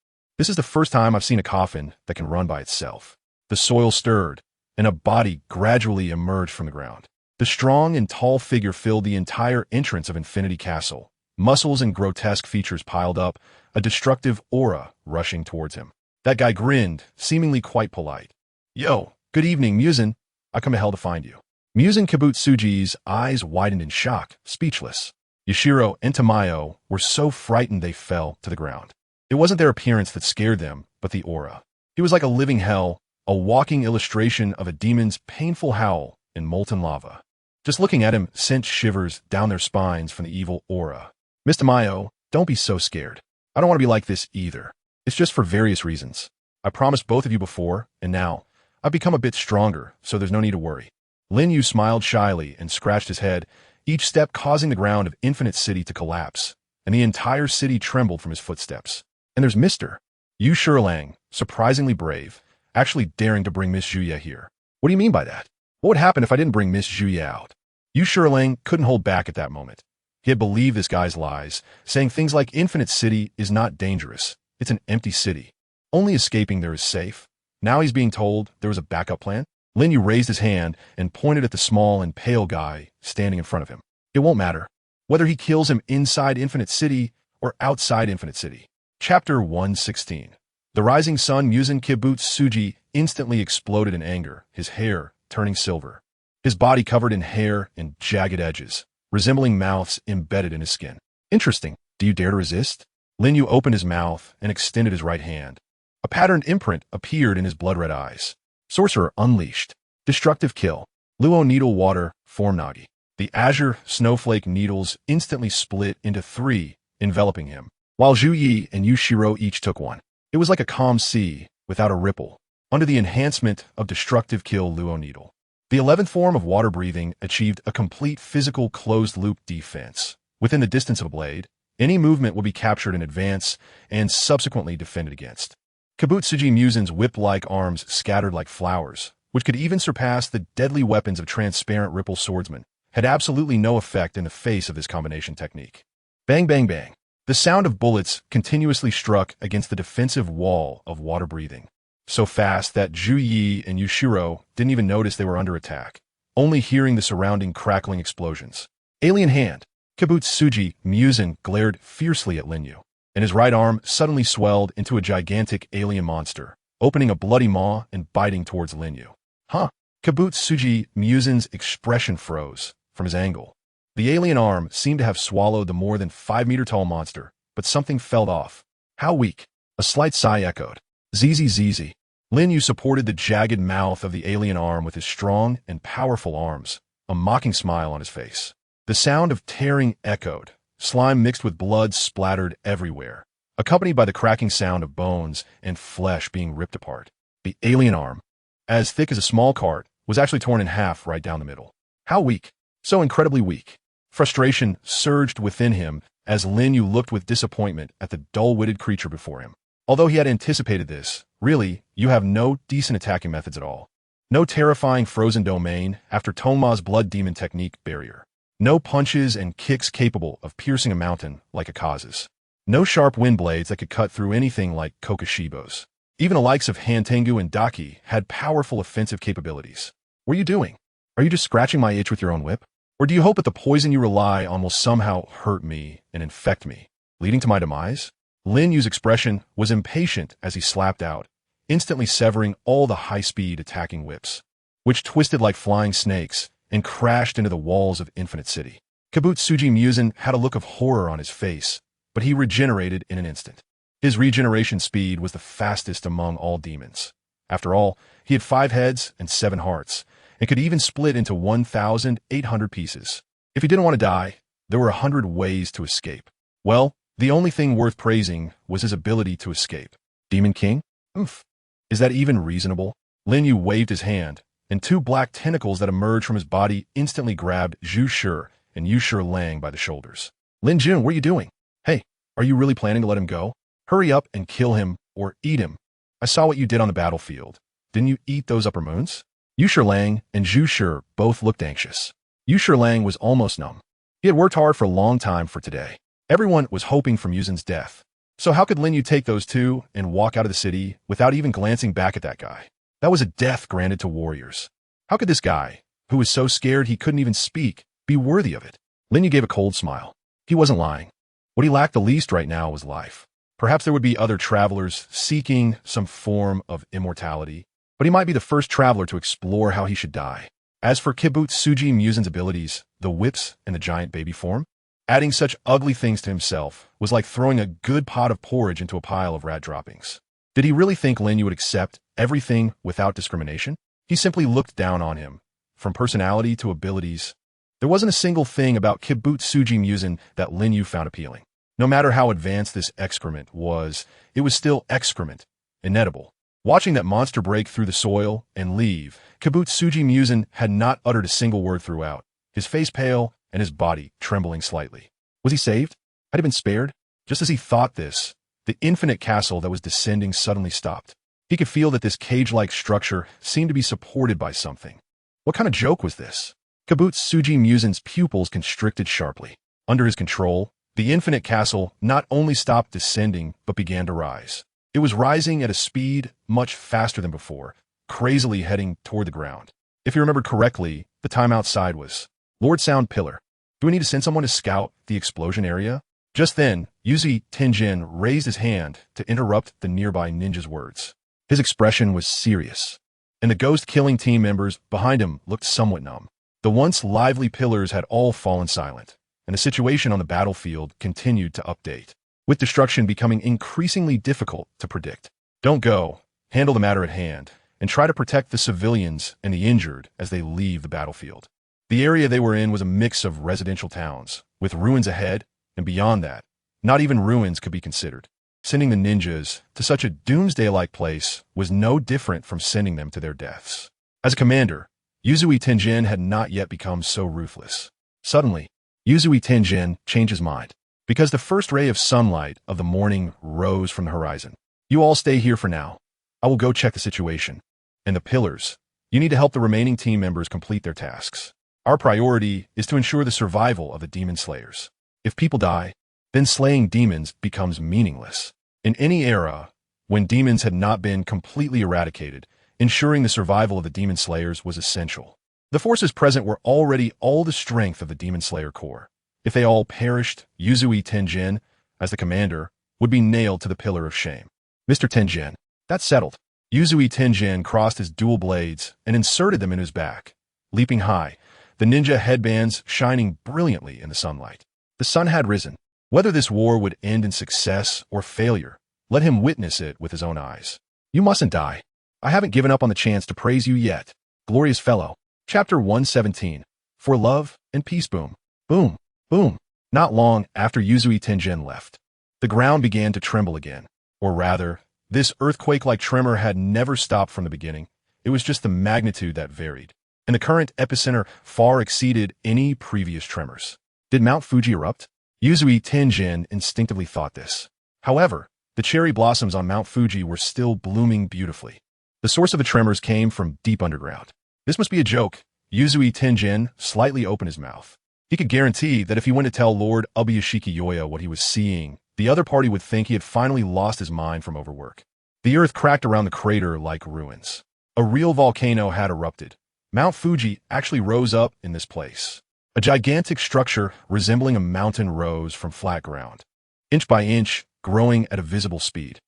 This is the first time I've seen a coffin that can run by itself. The soil stirred, and a body gradually emerged from the ground. The strong and tall figure filled the entire entrance of Infinity Castle. Muscles and grotesque features piled up, a destructive aura rushing towards him. That guy grinned, seemingly quite polite. Yo, good evening, Musen. I come to hell to find you. Musen Kibutsuji's eyes widened in shock, speechless. Yashiro and Tamayo were so frightened they fell to the ground. It wasn't their appearance that scared them, but the aura. He was like a living hell, a walking illustration of a demon's painful howl in molten lava. Just looking at him sent shivers down their spines from the evil aura. Miss Tamayo, don't be so scared. I don't want to be like this either. It's just for various reasons. I promised both of you before, and now, I've become a bit stronger, so there's no need to worry. Lin Yu smiled shyly and scratched his head, each step causing the ground of Infinite City to collapse, and the entire city trembled from his footsteps. And there's Mr. Yu Shirlang, surprisingly brave, actually daring to bring Miss Zhuya here. What do you mean by that? What would happen if I didn't bring Miss Zhuya out? Yu Shirlang couldn't hold back at that moment. He had believed this guy's lies, saying things like Infinite City is not dangerous. It's an empty city. Only escaping there is safe. Now he's being told there was a backup plan. Lin Yu raised his hand and pointed at the small and pale guy standing in front of him. It won't matter whether he kills him inside Infinite City or outside Infinite City. Chapter 116. The rising sun Musen Kibutsuji instantly exploded in anger, his hair turning silver. His body covered in hair and jagged edges, resembling mouths embedded in his skin. Interesting. Do you dare to resist? Lin Yu opened his mouth and extended his right hand. A patterned imprint appeared in his blood-red eyes. Sorcerer unleashed. Destructive kill. Luo needle water, form Nagi. The azure snowflake needles instantly split into 3, enveloping him, while Zhu Yi and Yushiro each took one. It was like a calm sea, without a ripple, under the enhancement of destructive kill Luo needle. The 11th form of water breathing achieved a complete physical closed-loop defense. Within the distance of a blade, any movement will be captured in advance and subsequently defended against. Kibutsuji Musen's whip-like arms scattered like flowers, which could even surpass the deadly weapons of transparent ripple swordsmen, had absolutely no effect in the face of this combination technique. Bang, bang, bang. The sound of bullets continuously struck against the defensive wall of water breathing, so fast that Zhu Yi and Yushiro didn't even notice they were under attack, only hearing the surrounding crackling explosions. Alien hand. Kibutsuji Musen glared fiercely at Lin Yu, and his right arm suddenly swelled into a gigantic alien monster, opening a bloody maw and biting towards Lin Yu. Huh? Kibutsuji Musen's expression froze from his angle. The alien arm seemed to have swallowed the more than 5-meter-tall monster, but something fell off. How weak. A slight sigh echoed. ZZZZ. Lin Yu supported the jagged mouth of the alien arm with his strong and powerful arms, a mocking smile on his face. The sound of tearing echoed. Slime mixed with blood splattered everywhere, accompanied by the cracking sound of bones and flesh being ripped apart. The alien arm, as thick as a small cart, was actually torn in half right down the middle. How weak. So incredibly weak. Frustration surged within him as Lin Yu looked with disappointment at the dull-witted creature before him. Although he had anticipated this, really, you have no decent attacking methods at all. No terrifying frozen domain after Tonma's blood demon technique barrier. No punches and kicks capable of piercing a mountain like Akaza's. No sharp wind blades that could cut through anything like Kokoshibo's. Even the likes of Hantengu and Daki had powerful offensive capabilities. What are you doing? Are you just scratching my itch with your own whip? Or do you hope that the poison you rely on will somehow hurt me and infect me, leading to my demise? Lin Yu's expression was impatient as he slapped out, instantly severing all the high-speed attacking whips, which twisted like flying snakes and crashed into the walls of Infinite City. Kibutsuji Musen had a look of horror on his face, but he regenerated in an instant. His regeneration speed was the fastest among all demons. After all, he had 5 heads and 7 hearts, and could even split into 1,800 pieces. If he didn't want to die, there were 100 ways to escape. Well, the only thing worth praising was his ability to escape. Demon King? Oomph. Is that even reasonable? Lin Yu waved his hand, and 2 black tentacles that emerged from his body instantly grabbed Zhu Shi and Yu Shirlang by the shoulders. Lin Jun, what are you doing? Hey, are you really planning to let him go? Hurry up and kill him, or eat him. I saw what you did on the battlefield. Didn't you eat those upper moons? Yu Shirlang and Zhu Shi both looked anxious. Yu Shirlang was almost numb. He had worked hard for a long time for today. Everyone was hoping for Musen's death. So how could Lin Yu take those two and walk out of the city without even glancing back at that guy? That was a death granted to warriors. How could this guy, who was so scared he couldn't even speak, be worthy of it? Lin Yu gave a cold smile. He wasn't lying. What he lacked the least right now was life. Perhaps there would be other travelers seeking some form of immortality, but he might be the first traveler to explore how he should die. As for Kibutsuji Musen's abilities, the whips and the giant baby form, adding such ugly things to himself was like throwing a good pot of porridge into a pile of rat droppings. Did he really think Lin Yu would accept everything without discrimination? He simply looked down on him. From personality to abilities, there wasn't a single thing about Kibutsuji Musen that Lin Yu found appealing. No matter how advanced this excrement was, it was still excrement, inedible. Watching that monster break through the soil and leave, Kibutsuji Musen had not uttered a single word throughout, his face pale and his body trembling slightly. Was he saved? Had he been spared? Just as he thought this, the infinite castle that was descending suddenly stopped. He could feel that this cage-like structure seemed to be supported by something. What kind of joke was this? Kibutsuji Musen's pupils constricted sharply. Under his control, the infinite castle not only stopped descending, but began to rise. It was rising at a speed much faster than before, crazily heading toward the ground. If you remembered correctly, the time outside was, "Lord Sound Pillar, do we need to send someone to scout the explosion area?" Just then, Yuzi Tenjin raised his hand to interrupt the nearby ninja's words. His expression was serious, and the ghost-killing team members behind him looked somewhat numb. The once lively pillars had all fallen silent, and the situation on the battlefield continued to update, with destruction becoming increasingly difficult to predict. Don't go, handle the matter at hand, and try to protect the civilians and the injured as they leave the battlefield. The area they were in was a mix of residential towns, with ruins ahead, and beyond that, not even ruins could be considered. Sending the ninjas to such a doomsday-like place was no different from sending them to their deaths. As a commander, Yuzui Tenjin had not yet become so ruthless. Suddenly, Yuzui Tenjin changed his mind, because the first ray of sunlight of the morning rose from the horizon. "You all stay here for now. I will go check the situation. And the pillars, you need to help the remaining team members complete their tasks. Our priority is to ensure the survival of the demon slayers. If people die, then slaying demons becomes meaningless. In any era, when demons had not been completely eradicated, ensuring the survival of the demon slayers was essential. The forces present were already all the strength of the demon slayer corps. If they all perished, Yuzui Tenjin, as the commander, would be nailed to the pillar of shame. Mr. Tenjin, that's settled." Yuzui Tenjin crossed his dual blades and inserted them in his back. Leaping high, the ninja headbands shining brilliantly in the sunlight. The sun had risen. Whether this war would end in success or failure, let him witness it with his own eyes. "You mustn't die. I haven't given up on the chance to praise you yet, glorious fellow." Chapter 117. For Love and Peace. Boom. Boom. Boom. Not long after Yuzui Tenjin left, the ground began to tremble again. Or rather, this earthquake-like tremor had never stopped from the beginning. It was just the magnitude that varied, and the current epicenter far exceeded any previous tremors. Did Mount Fuji erupt? Yuzui Tenjin instinctively thought this. However, the cherry blossoms on Mount Fuji were still blooming beautifully. The source of the tremors came from deep underground. This must be a joke. Yuzui Tenjin slightly opened his mouth. He could guarantee that if he went to tell Lord Ubuyashiki Yoya what he was seeing, the other party would think he had finally lost his mind from overwork. The earth cracked around the crater like ruins. A real volcano had erupted. Mount Fuji actually rose up in this place. A gigantic structure resembling a mountain rose from flat ground, inch by inch, growing at a visible speed.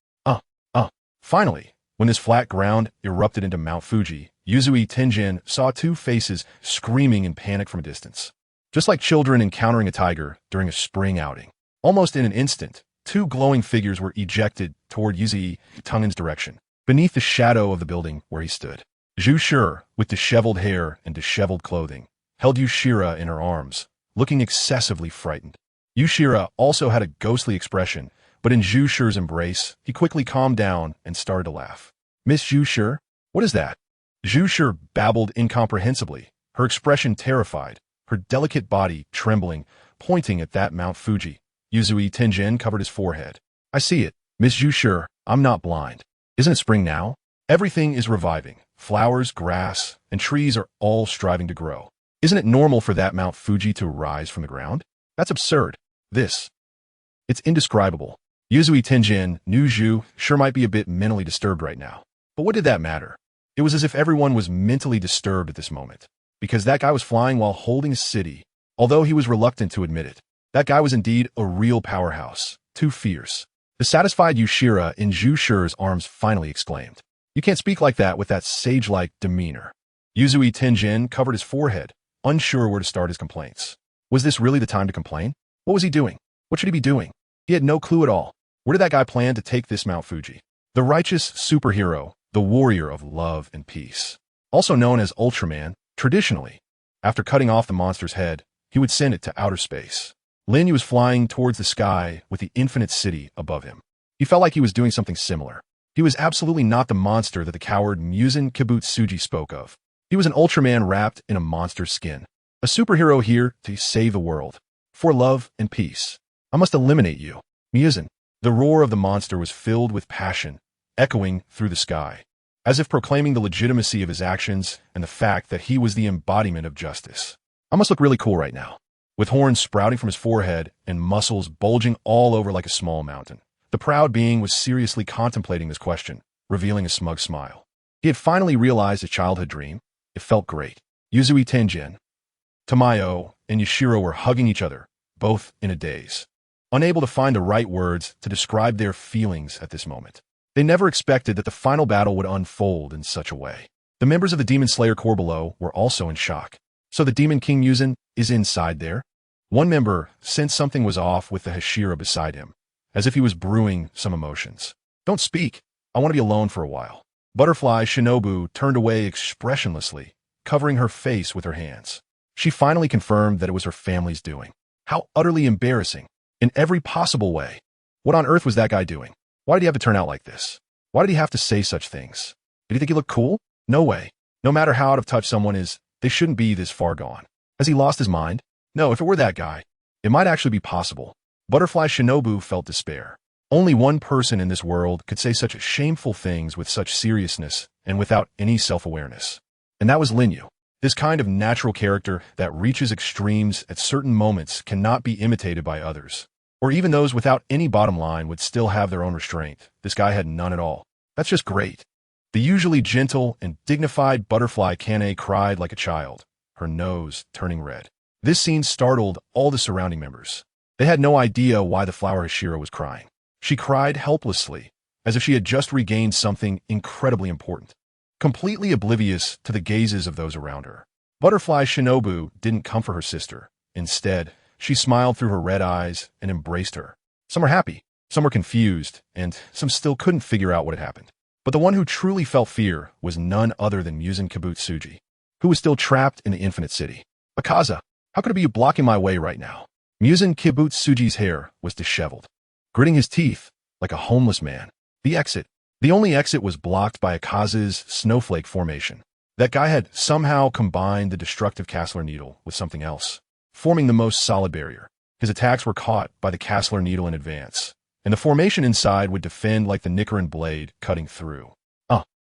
Finally, when this flat ground erupted into Mount Fuji, Yuzui Tenjin saw two faces screaming in panic from a distance. Just like children encountering a tiger during a spring outing. Almost in an instant, two glowing figures were ejected toward Yuzui Tenjin's direction, beneath the shadow of the building where he stood. Zhu Shi, with disheveled hair and disheveled clothing, held Yushira in her arms, looking excessively frightened. Yushira also had a ghostly expression, but in Zhu Shi's embrace, he quickly calmed down and started to laugh. "Miss Zhu Shi, what is that?" Zhu Shi babbled incomprehensibly, her expression terrified, her delicate body trembling, pointing at that Mount Fuji. Yuzui Tenjin covered his forehead. "I see it. Miss Zhu Shi, I'm not blind. Isn't it spring now? Everything is reviving. Flowers, grass, and trees are all striving to grow. Isn't it normal for that Mount Fuji to rise from the ground? That's absurd. It's indescribable." Yuzui Tenjin knew Zhu sure might be a bit mentally disturbed right now. But what did that matter? It was as if everyone was mentally disturbed at this moment. Because that guy was flying while holding a city. Although he was reluctant to admit it. That guy was indeed a real powerhouse. Too fierce. The satisfied Yushira in Zhu Shi's arms finally exclaimed. You can't speak like that with that sage-like demeanor. Yuzui Tenjin covered his forehead, unsure where to start his complaints. Was this really the time to complain? What was he doing? What should he be doing? He had no clue at all. Where did that guy plan to take this Mount Fuji? The righteous superhero, the warrior of love and peace. Also known as Ultraman, traditionally, after cutting off the monster's head, he would send it to outer space. Lin Yu was flying towards the sky with the infinite city above him. He felt like he was doing something similar. He was absolutely not the monster that the coward Musen Kibutsuji spoke of. He was an Ultraman wrapped in a monster's skin. A superhero here to save the world. For love and peace. I must eliminate you. Musen. The roar of the monster was filled with passion, echoing through the sky, as if proclaiming the legitimacy of his actions and the fact that he was the embodiment of justice. I must look really cool right now. With horns sprouting from his forehead and muscles bulging all over like a small mountain. The proud being was seriously contemplating this question, revealing a smug smile. He had finally realized his childhood dream. It felt great. Yuzui Tenjin, Tamayo, and Yushiro were hugging each other, both in a daze. Unable to find the right words to describe their feelings at this moment. They never expected that the final battle would unfold in such a way. The members of the Demon Slayer Corps below were also in shock. So the Demon King Musen is inside there? One member sensed something was off with the Hashira beside him, as if he was brewing some emotions. Don't speak. I want to be alone for a while. Butterfly Shinobu turned away expressionlessly, covering her face with her hands. She finally confirmed that it was her family's doing. How utterly embarrassing. In every possible way. What on earth was that guy doing? Why did he have to turn out like this? Why did he have to say such things? Did he think he looked cool? No way. No matter how out of touch someone is, they shouldn't be this far gone. Has he lost his mind? No, if it were that guy, it might actually be possible. Butterfly Shinobu felt despair. Only one person in this world could say such shameful things with such seriousness and without any self-awareness. And that was Lin Yu. This kind of natural character that reaches extremes at certain moments cannot be imitated by others. Or even those without any bottom line would still have their own restraint. This guy had none at all. That's just great. The usually gentle and dignified Butterfly Kane cried like a child, her nose turning red. This scene startled all the surrounding members. They had no idea why the flower Hashira was crying. She cried helplessly, as if she had just regained something incredibly important. Completely oblivious to the gazes of those around her. Butterfly Shinobu didn't comfort her sister. Instead, she smiled through her red eyes and embraced her. Some were happy, some were confused, and some still couldn't figure out what had happened. But the one who truly felt fear was none other than Musen Kibutsuji, who was still trapped in the infinite city. Akaza, how could it be you blocking my way right now? Musen Kibutsuji's hair was disheveled, gritting his teeth like a homeless man. The only exit was blocked by Akaza's snowflake formation. That guy had somehow combined the destructive Castler Needle with something else, forming the most solid barrier. His attacks were caught by the Castler Needle in advance, and the formation inside would defend like the Nichirin Blade cutting through.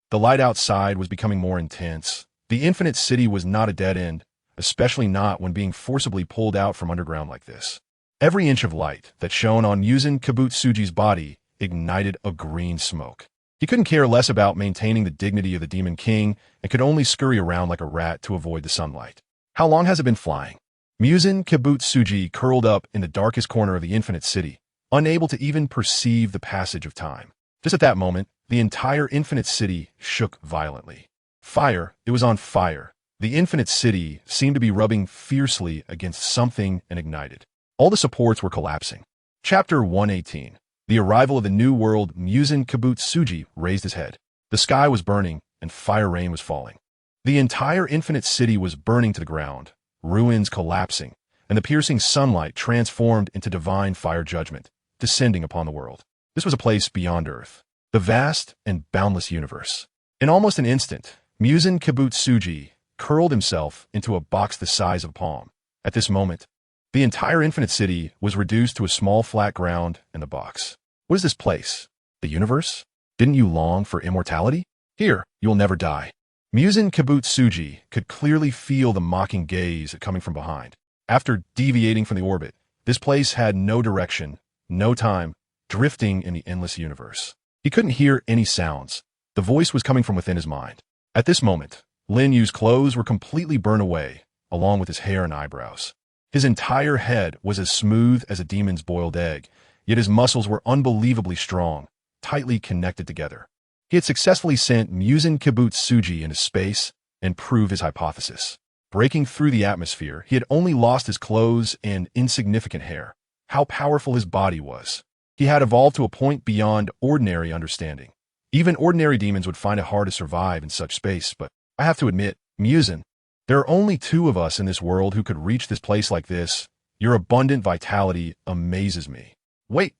The light outside was becoming more intense. The infinite city was not a dead end, especially not when being forcibly pulled out from underground like this. Every inch of light that shone on Musen Kibutsuji's body ignited a green smoke. He couldn't care less about maintaining the dignity of the Demon King and could only scurry around like a rat to avoid the sunlight. How long has it been flying? Musen Kibutsuji curled up in the darkest corner of the infinite city, unable to even perceive the passage of time. Just at that moment, the entire infinite city shook violently. Fire, it was on fire. The infinite city seemed to be rubbing fiercely against something and ignited. All the supports were collapsing. Chapter 118. The arrival of the new world. Musen Kibutsuji raised his head. The sky was burning, and fire rain was falling. The entire infinite city was burning to the ground, ruins collapsing, and the piercing sunlight transformed into divine fire judgment, descending upon the world. This was a place beyond Earth, the vast and boundless universe. In almost an instant, Musen Kibutsuji curled himself into a box the size of a palm. At this moment, the entire infinite city was reduced to a small flat ground in the box. What is this place? The universe? Didn't you long for immortality? Here, you will never die. Musen Kibutsuji could clearly feel the mocking gaze coming from behind. After deviating from the orbit, this place had no direction, no time, drifting in the endless universe. He couldn't hear any sounds. The voice was coming from within his mind. At this moment, Lin Yu's clothes were completely burned away, along with his hair and eyebrows. His entire head was as smooth as a demon's boiled egg, yet his muscles were unbelievably strong, tightly connected together. He had successfully sent Muzen-Kibutsuji into space and proved his hypothesis. Breaking through the atmosphere, he had only lost his clothes and insignificant hair. How powerful his body was. He had evolved to a point beyond ordinary understanding. Even ordinary demons would find it hard to survive in such space, but I have to admit, Muzen, there are only two of us in this world who could reach this place like this. Your abundant vitality amazes me. Wait.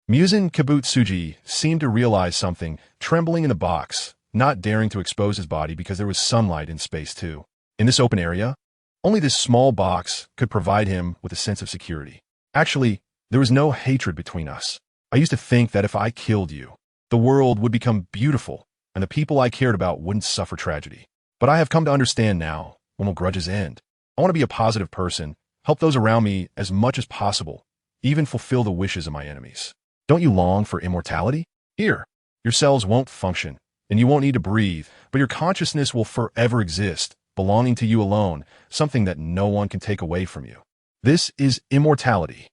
Muzen-Kibutsuji seemed to realize something, trembling in the box, not daring to expose his body because there was sunlight in space too. In this open area, only this small box could provide him with a sense of security. Actually, there was no hatred between us. I used to think that if I killed you, the world would become beautiful and the people I cared about wouldn't suffer tragedy. But I have come to understand now, when will grudges end? I want to be a positive person, help those around me as much as possible, even fulfill the wishes of my enemies. Don't you long for immortality? Here, your cells won't function, and you won't need to breathe, but your consciousness will forever exist, belonging to you alone, something that no one can take away from you. This is immortality.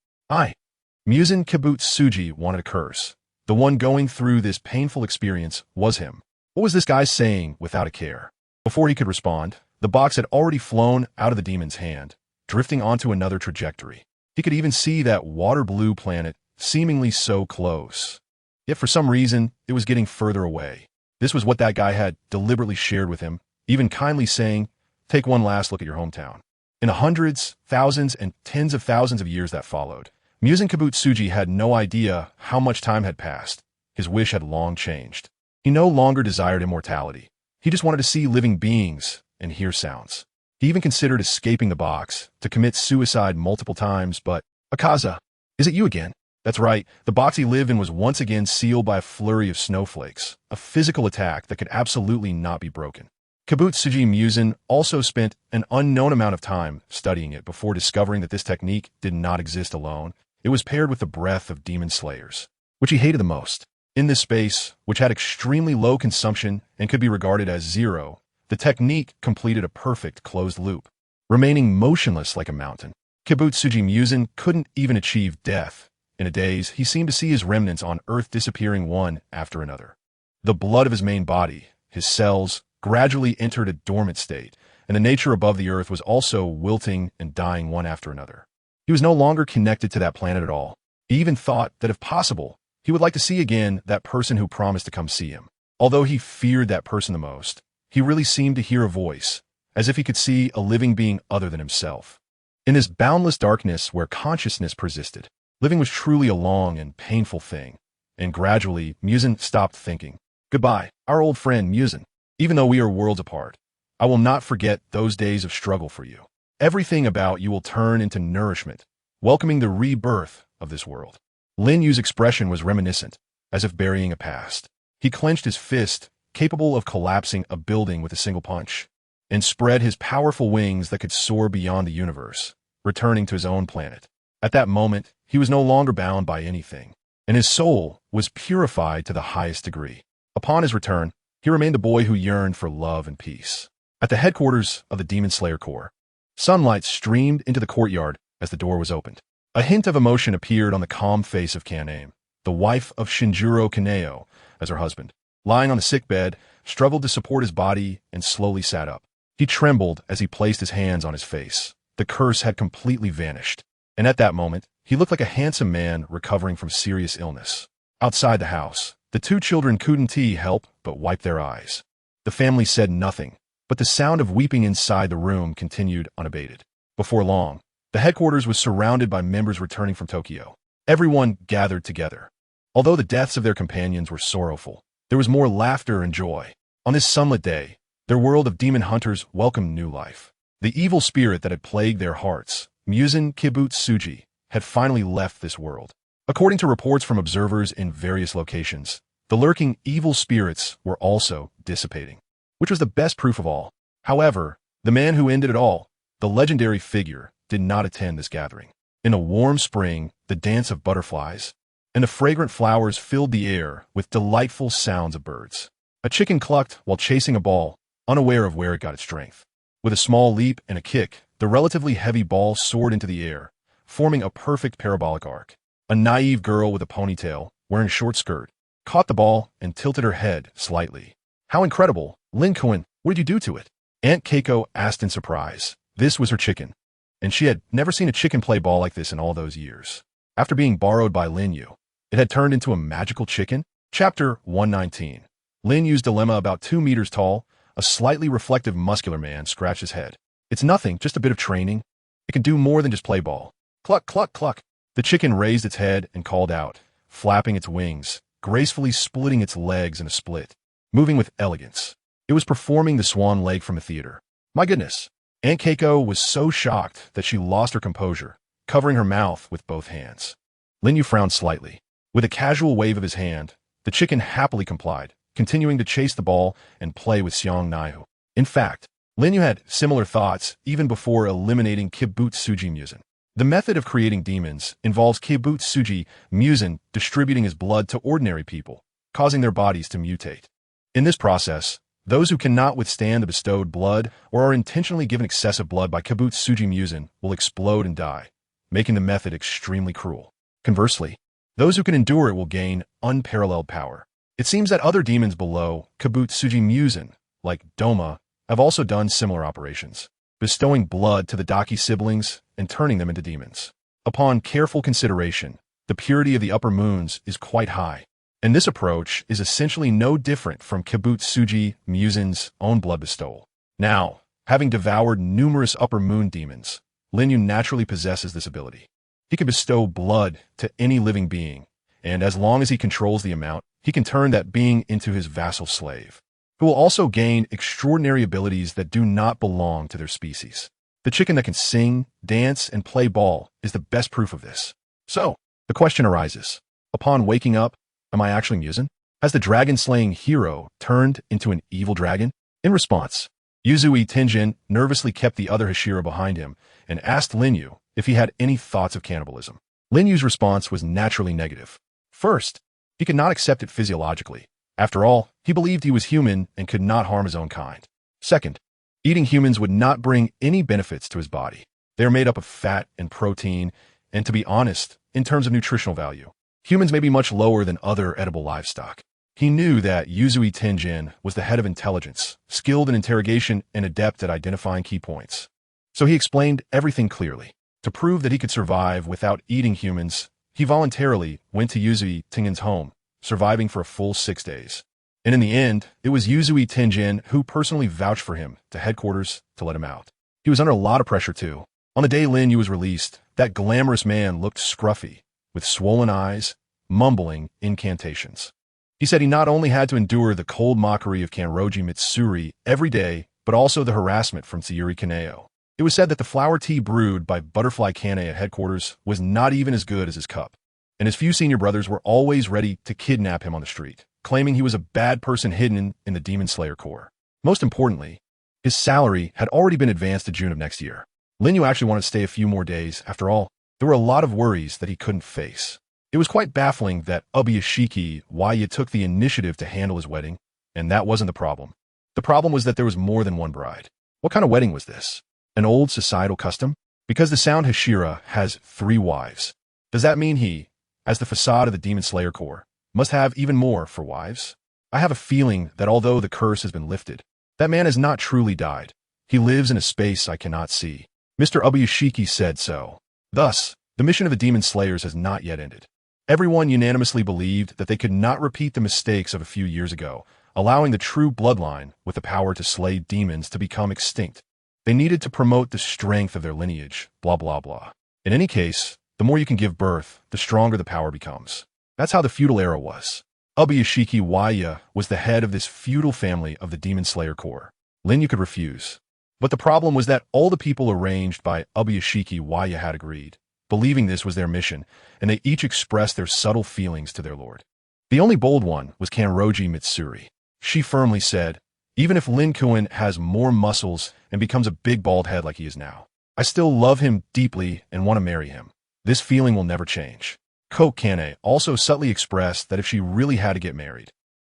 Muzen-Kibutsuji wanted to curse. The one going through this painful experience was him. What was this guy saying without a care? Before he could respond, the box had already flown out of the demon's hand, drifting onto another trajectory. He could even see that water-blue planet, seemingly so close. Yet for some reason, it was getting further away. This was what that guy had deliberately shared with him, even kindly saying, take one last look at your hometown. In the hundreds, thousands, and tens of thousands of years that followed, Muzen-Kibutsuji had no idea how much time had passed. His wish had long changed. He no longer desired immortality. He just wanted to see living beings and hear sounds. He even considered escaping the box to commit suicide multiple times, but, Akaza, is it you again? That's right, the box he lived in was once again sealed by a flurry of snowflakes, a physical attack that could absolutely not be broken. Kibutsuji Muzen also spent an unknown amount of time studying it before discovering that this technique did not exist alone. It was paired with the breath of demon slayers, which he hated the most. In this space, which had extremely low consumption and could be regarded as zero, the technique completed a perfect closed loop. Remaining motionless like a mountain, Kibutsuji Muzen couldn't even achieve death. In a daze, he seemed to see his remnants on Earth disappearing one after another. The blood of his main body, his cells, gradually entered a dormant state, and the nature above the Earth was also wilting and dying one after another. He was no longer connected to that planet at all. He even thought that if possible, he would like to see again that person who promised to come see him. Although he feared that person the most, he really seemed to hear a voice, as if he could see a living being other than himself. In this boundless darkness where consciousness persisted, living was truly a long and painful thing, and gradually Muzen stopped thinking. Goodbye, our old friend Muzen. Even though we are worlds apart, I will not forget those days of struggle for you. Everything about you will turn into nourishment, welcoming the rebirth of this world. Lin Yu's expression was reminiscent, as if burying a past. He clenched his fist, capable of collapsing a building with a single punch, and spread his powerful wings that could soar beyond the universe, returning to his own planet. At that moment, he was no longer bound by anything, and his soul was purified to the highest degree. Upon his return, he remained the boy who yearned for love and peace. At the headquarters of the Demon Slayer Corps, sunlight streamed into the courtyard as the door was opened. A hint of emotion appeared on the calm face of Kaname, the wife of Shinjuro Kaneo, as her husband. Lying on the sick bed, struggled to support his body and slowly sat up. He trembled as he placed his hands on his face. The curse had completely vanished, and at that moment, he looked like a handsome man recovering from serious illness. Outside the house, the two children couldn't help but wipe their eyes. The family said nothing, but the sound of weeping inside the room continued unabated. Before long, the headquarters was surrounded by members returning from Tokyo. Everyone gathered together. Although the deaths of their companions were sorrowful, there was more laughter and joy. On this sunlit day, their world of demon hunters welcomed new life. The evil spirit that had plagued their hearts, Muzen-Kibutsuji, had finally left this world. According to reports from observers in various locations, the lurking evil spirits were also dissipating, which was the best proof of all. However, the man who ended it all, the legendary figure, did not attend this gathering. In a warm spring, the dance of butterflies, and the fragrant flowers filled the air with delightful sounds of birds. A chicken clucked while chasing a ball, unaware of where it got its strength. With a small leap and a kick, the relatively heavy ball soared into the air, forming a perfect parabolic arc. A naive girl with a ponytail, wearing a short skirt, caught the ball and tilted her head slightly. "How incredible! Lin Yu, what did you do to it?" Aunt Keiko asked in surprise. This was her chicken, and she had never seen a chicken play ball like this in all those years. After being borrowed by Lin Yu, it had turned into a magical chicken. Chapter 119. Lin Yu's dilemma. About 2 meters tall, a slightly reflective muscular man scratched his head. "It's nothing, just a bit of training. It can do more than just play ball." Cluck, cluck, cluck. The chicken raised its head and called out, flapping its wings, gracefully splitting its legs in a split, moving with elegance. It was performing the swan lake from a theater. My goodness. Aunt Keiko was so shocked that she lost her composure, covering her mouth with both hands. Lin Yu frowned slightly. With a casual wave of his hand, the chicken happily complied, continuing to chase the ball and play with Xiang Naihu. In fact, Lin Yu had similar thoughts even before eliminating Kibutsuji Musen. The method of creating demons involves Kibutsuji Musen distributing his blood to ordinary people, causing their bodies to mutate. In this process, those who cannot withstand the bestowed blood or are intentionally given excessive blood by Kibutsuji Musen will explode and die, making the method extremely cruel. Conversely, those who can endure it will gain unparalleled power. It seems that other demons below Kibutsuji Musen, like Doma, have also done similar operations, bestowing blood to the Daki siblings and turning them into demons. Upon careful consideration, the purity of the upper moons is quite high, and this approach is essentially no different from Kibutsuji Musen's own blood bestowal. Now, having devoured numerous upper moon demons, Lin Yu naturally possesses this ability. He can bestow blood to any living being, and as long as he controls the amount, he can turn that being into his vassal slave, who will also gain extraordinary abilities that do not belong to their species. The chicken that can sing, dance, and play ball is the best proof of this. So, the question arises, upon waking up, am I actually Musen? Has the dragon-slaying hero turned into an evil dragon? In response, Yuzui Tenjin nervously kept the other Hashira behind him and asked Lin Yu if he had any thoughts of cannibalism. Lin Yu's response was naturally negative. First, he could not accept it physiologically. After all, he believed he was human and could not harm his own kind. Second, eating humans would not bring any benefits to his body. They are made up of fat and protein, and to be honest, in terms of nutritional value, humans may be much lower than other edible livestock. He knew that Yuzui Tenjin was the head of intelligence, skilled in interrogation and adept at identifying key points. So he explained everything clearly. To prove that he could survive without eating humans, he voluntarily went to Yuzui Tenjin's home, surviving for a full 6 days. And in the end, it was Yuzui Tenjin who personally vouched for him to headquarters to let him out. He was under a lot of pressure too. On the day Lin Yu was released, that glamorous man looked scruffy, with swollen eyes, mumbling incantations. He said he not only had to endure the cold mockery of Kanroji Mitsuri every day, but also the harassment from Tsuyuri Kaneo. It was said that the flower tea brewed by Butterfly Kane at headquarters was not even as good as his cup, and his few senior brothers were always ready to kidnap him on the street, claiming he was a bad person hidden in the Demon Slayer Corps. Most importantly, his salary had already been advanced to June of next year. Lin Yu actually wanted to stay a few more days. After all, there were a lot of worries that he couldn't face. It was quite baffling that Ubuyashiki Waya took the initiative to handle his wedding, and that wasn't the problem. The problem was that there was more than one bride. What kind of wedding was this? An old societal custom? Because the Sound Hashira has 3 wives. Does that mean he, as the facade of the Demon Slayer Corps, must have even more for wives? I have a feeling that although the curse has been lifted, that man has not truly died. He lives in a space I cannot see. Mr. Ubuyashiki said so. Thus, the mission of the Demon Slayers has not yet ended. Everyone unanimously believed that they could not repeat the mistakes of a few years ago, allowing the true bloodline with the power to slay demons to become extinct. They needed to promote the strength of their lineage, blah blah blah. In any case, the more you can give birth, the stronger the power becomes. That's how the feudal era was. Ubuyashiki Waya was the head of this feudal family of the Demon Slayer Corps. Lin Yu could refuse. But the problem was that all the people arranged by Ubuyashiki Waya had agreed, believing this was their mission, and they each expressed their subtle feelings to their lord. The only bold one was Kanroji Mitsuri. She firmly said, even if Lin Yu has more muscles and becomes a big bald head like he is now, I still love him deeply and want to marry him. This feeling will never change. Kokane also subtly expressed that if she really had to get married,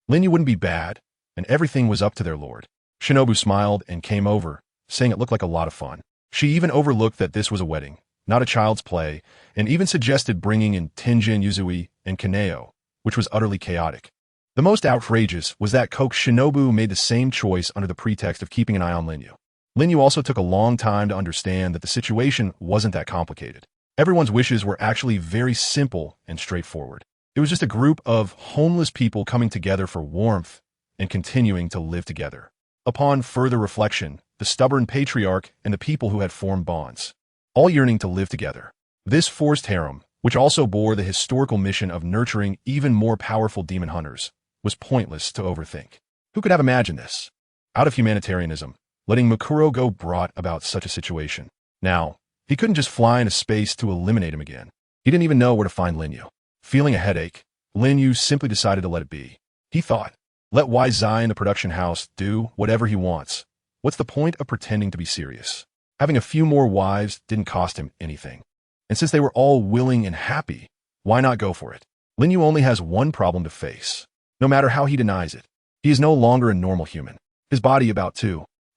Lin Yu wouldn't be bad, and everything was up to their lord. Shinobu smiled and came over, saying it looked like a lot of fun. She even overlooked that this was a wedding, not a child's play, and even suggested bringing in Tenjin Yuzui and Kaneo, which was utterly chaotic. The most outrageous was that Shinobu made the same choice under the pretext of keeping an eye on Lin Yu. Lin Yu also took a long time to understand that the situation wasn't that complicated. Everyone's wishes were actually very simple and straightforward. It was just a group of homeless people coming together for warmth and continuing to live together. Upon further reflection, the stubborn patriarch and the people who had formed bonds, all yearning to live together. This forced harem, which also bore the historical mission of nurturing even more powerful demon hunters, was pointless to overthink. Who could have imagined this? Out of humanitarianism, letting Mukuro go brought about such a situation. Now, he couldn't just fly into space to eliminate him again. He didn't even know where to find Lin Yu. Feeling a headache, Lin Yu simply decided to let it be. He thought, let Wai Zai in the production house do whatever he wants. What's the point of pretending to be serious? Having a few more wives didn't cost him anything. And since they were all willing and happy, why not go for it? Lin Yu only has one problem to face. No matter how he denies it, he is no longer a normal human. His body, about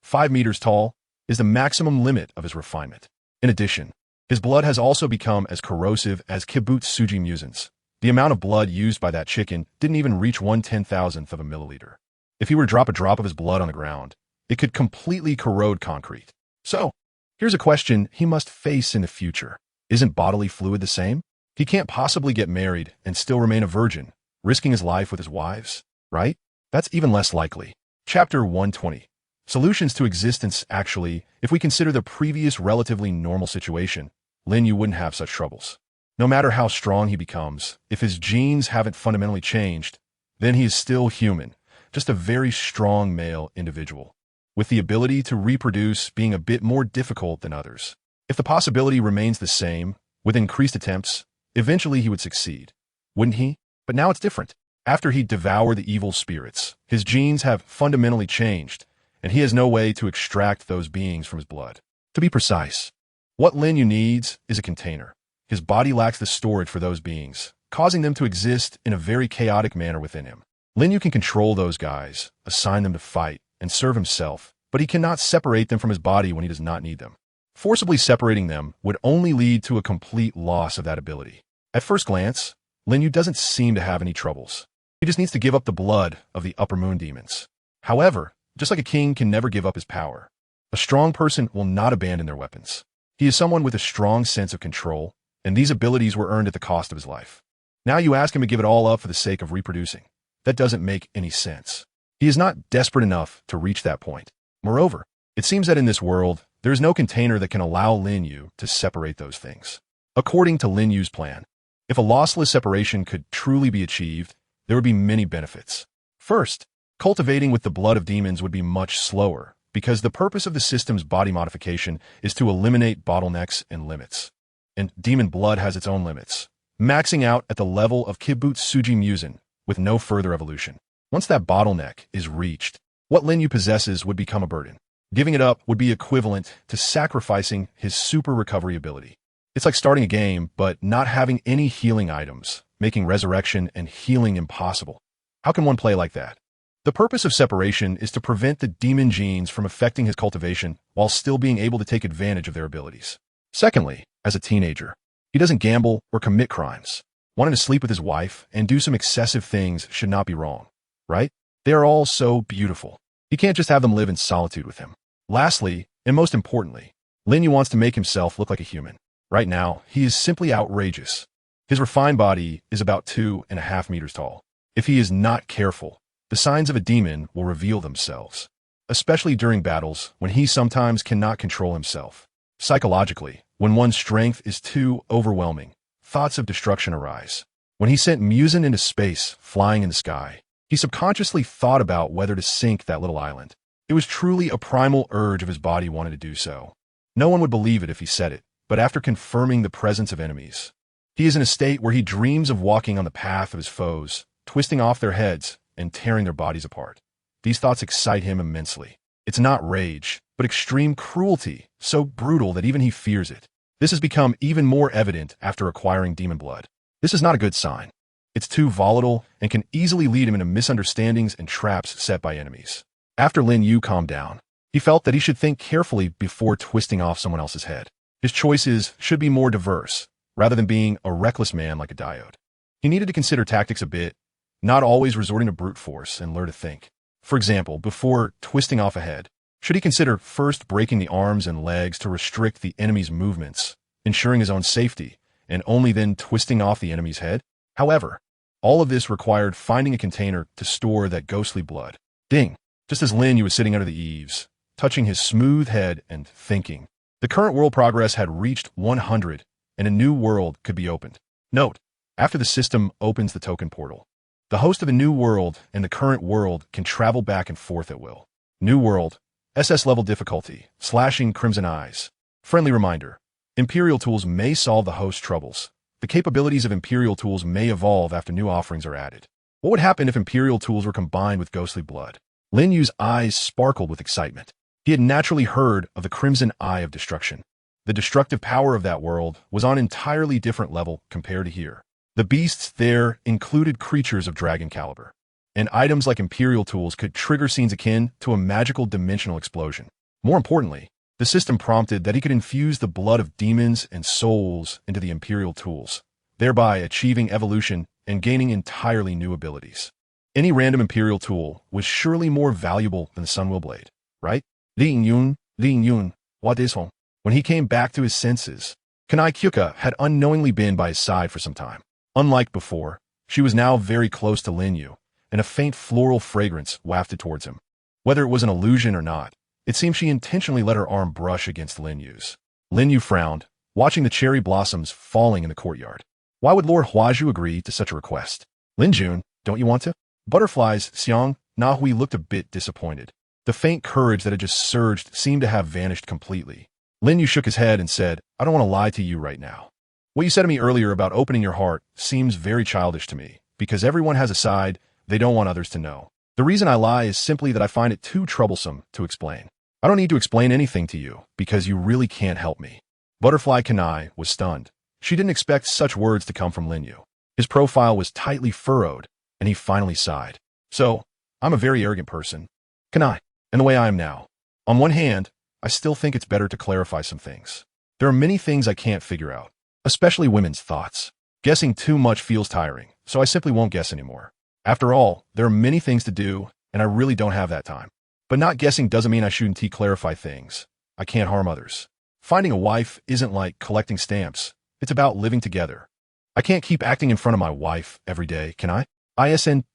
5 meters tall, is the maximum limit of his refinement. In addition, his blood has also become as corrosive as Kibutsuji Musen's. The amount of blood used by that chicken didn't even reach 1/10,000th of a milliliter. If he were to drop a drop of his blood on the ground, it could completely corrode concrete. So, here's a question he must face in the future. Isn't bodily fluid the same? He can't possibly get married and still remain a virgin, risking his life with his wives, right? That's even less likely. Chapter 120. Solutions to existence. Actually, if we consider the previous relatively normal situation, Lin Yu wouldn't have such troubles. No matter how strong he becomes, if his genes haven't fundamentally changed, then he is still human, just a very strong male individual, with the ability to reproduce being a bit more difficult than others. If the possibility remains the same, with increased attempts, eventually he would succeed, wouldn't he? But now it's different. After he devoured the evil spirits, his genes have fundamentally changed, and he has no way to extract those beings from his blood. To be precise, what Lin Yu needs is a container. His body lacks the storage for those beings, causing them to exist in a very chaotic manner within him. Lin Yu can control those guys, assign them to fight, and serve himself, but he cannot separate them from his body when he does not need them. Forcibly separating them would only lead to a complete loss of that ability. At first glance, Lin Yu doesn't seem to have any troubles. He just needs to give up the blood of the upper moon demons. However, just like a king can never give up his power, a strong person will not abandon their weapons. He is someone with a strong sense of control, and these abilities were earned at the cost of his life. Now you ask him to give it all up for the sake of reproducing. That doesn't make any sense. He is not desperate enough to reach that point. Moreover, it seems that in this world, there is no container that can allow Lin Yu to separate those things. According to Lin Yu's plan, if a lossless separation could truly be achieved, there would be many benefits. First, cultivating with the blood of demons would be much slower, because the purpose of the system's body modification is to eliminate bottlenecks and limits. And demon blood has its own limits, maxing out at the level of Kibutsuji Musen with no further evolution. Once that bottleneck is reached, what Lin Yu possesses would become a burden. Giving it up would be equivalent to sacrificing his super recovery ability. It's like starting a game, but not having any healing items, making resurrection and healing impossible. How can one play like that? The purpose of separation is to prevent the demon genes from affecting his cultivation while still being able to take advantage of their abilities. Secondly, as a teenager, he doesn't gamble or commit crimes. Wanting to sleep with his wife and do some excessive things should not be wrong, right? They are all so beautiful. He can't just have them live in solitude with him. Lastly, and most importantly, Lin Yu wants to make himself look like a human. Right now, he is simply outrageous. His refined body is about 2.5 meters tall. If he is not careful, the signs of a demon will reveal themselves, especially during battles when he sometimes cannot control himself. Psychologically, when one's strength is too overwhelming, thoughts of destruction arise. When he sent Musen into space, flying in the sky, he subconsciously thought about whether to sink that little island. It was truly a primal urge of his body wanting to do so. No one would believe it if he said it, but after confirming the presence of enemies, he is in a state where he dreams of walking on the path of his foes, twisting off their heads and tearing their bodies apart. These thoughts excite him immensely. It's not rage, but extreme cruelty, so brutal that even he fears it. This has become even more evident after acquiring demon blood. This is not a good sign. It's too volatile and can easily lead him into misunderstandings and traps set by enemies. After Lin Yu calmed down, he felt that he should think carefully before twisting off someone else's head. His choices should be more diverse, rather than being a reckless man like a diode. He needed to consider tactics a bit, not always resorting to brute force, and learn to think. For example, before twisting off a head, should he consider first breaking the arms and legs to restrict the enemy's movements, ensuring his own safety, and only then twisting off the enemy's head? However, all of this required finding a container to store that ghostly blood. Ding! Just as Lin Yu was sitting under the eaves, touching his smooth head and thinking. The current world progress had reached 100, and a new world could be opened. Note, after the system opens the token portal, the host of the new world and the current world can travel back and forth at will. New world, SS level difficulty, slashing crimson eyes. Friendly reminder, Imperial tools may solve the host's troubles. The capabilities of Imperial tools may evolve after new offerings are added. What would happen if Imperial tools were combined with ghostly blood? Lin Yu's eyes sparkled with excitement. He had naturally heard of the Crimson Eye of Destruction. The destructive power of that world was on an entirely different level compared to here. The beasts there included creatures of dragon caliber, and items like Imperial tools could trigger scenes akin to a magical dimensional explosion. More importantly, the system prompted that he could infuse the blood of demons and souls into the Imperial tools, thereby achieving evolution and gaining entirely new abilities. Any random Imperial tool was surely more valuable than the Sunwheel Blade, right? Lin Yun, what is home? When he came back to his senses, Kanai Kyuka had unknowingly been by his side for some time. Unlike before, she was now very close to Lin Yu, and a faint floral fragrance wafted towards him. Whether it was an illusion or not, it seemed she intentionally let her arm brush against Lin Yu's. Lin Yu frowned, watching the cherry blossoms falling in the courtyard. Why would Lord Huazhu agree to such a request? Lin Jun, don't you want to? Butterflies, Xiang, Nahui looked a bit disappointed. The faint courage that had just surged seemed to have vanished completely. Lin Yu shook his head and said, I don't want to lie to you right now. What you said to me earlier about opening your heart seems very childish to me, because everyone has a side they don't want others to know. The reason I lie is simply that I find it too troublesome to explain. I don't need to explain anything to you, because you really can't help me. Butterfly Kanai was stunned. She didn't expect such words to come from Lin Yu. His profile was tightly furrowed, and he finally sighed. So, I'm a very arrogant person. Kanai, and the way I am now. On one hand, I still think it's better to clarify some things. There are many things I can't figure out, especially women's thoughts. Guessing too much feels tiring, so I simply won't guess anymore. After all, there are many things to do, and I really don't have that time. But not guessing doesn't mean I shouldn't clarify things. I can't harm others. Finding a wife isn't like collecting stamps. It's about living together. I can't keep acting in front of my wife every day, can I? Isn't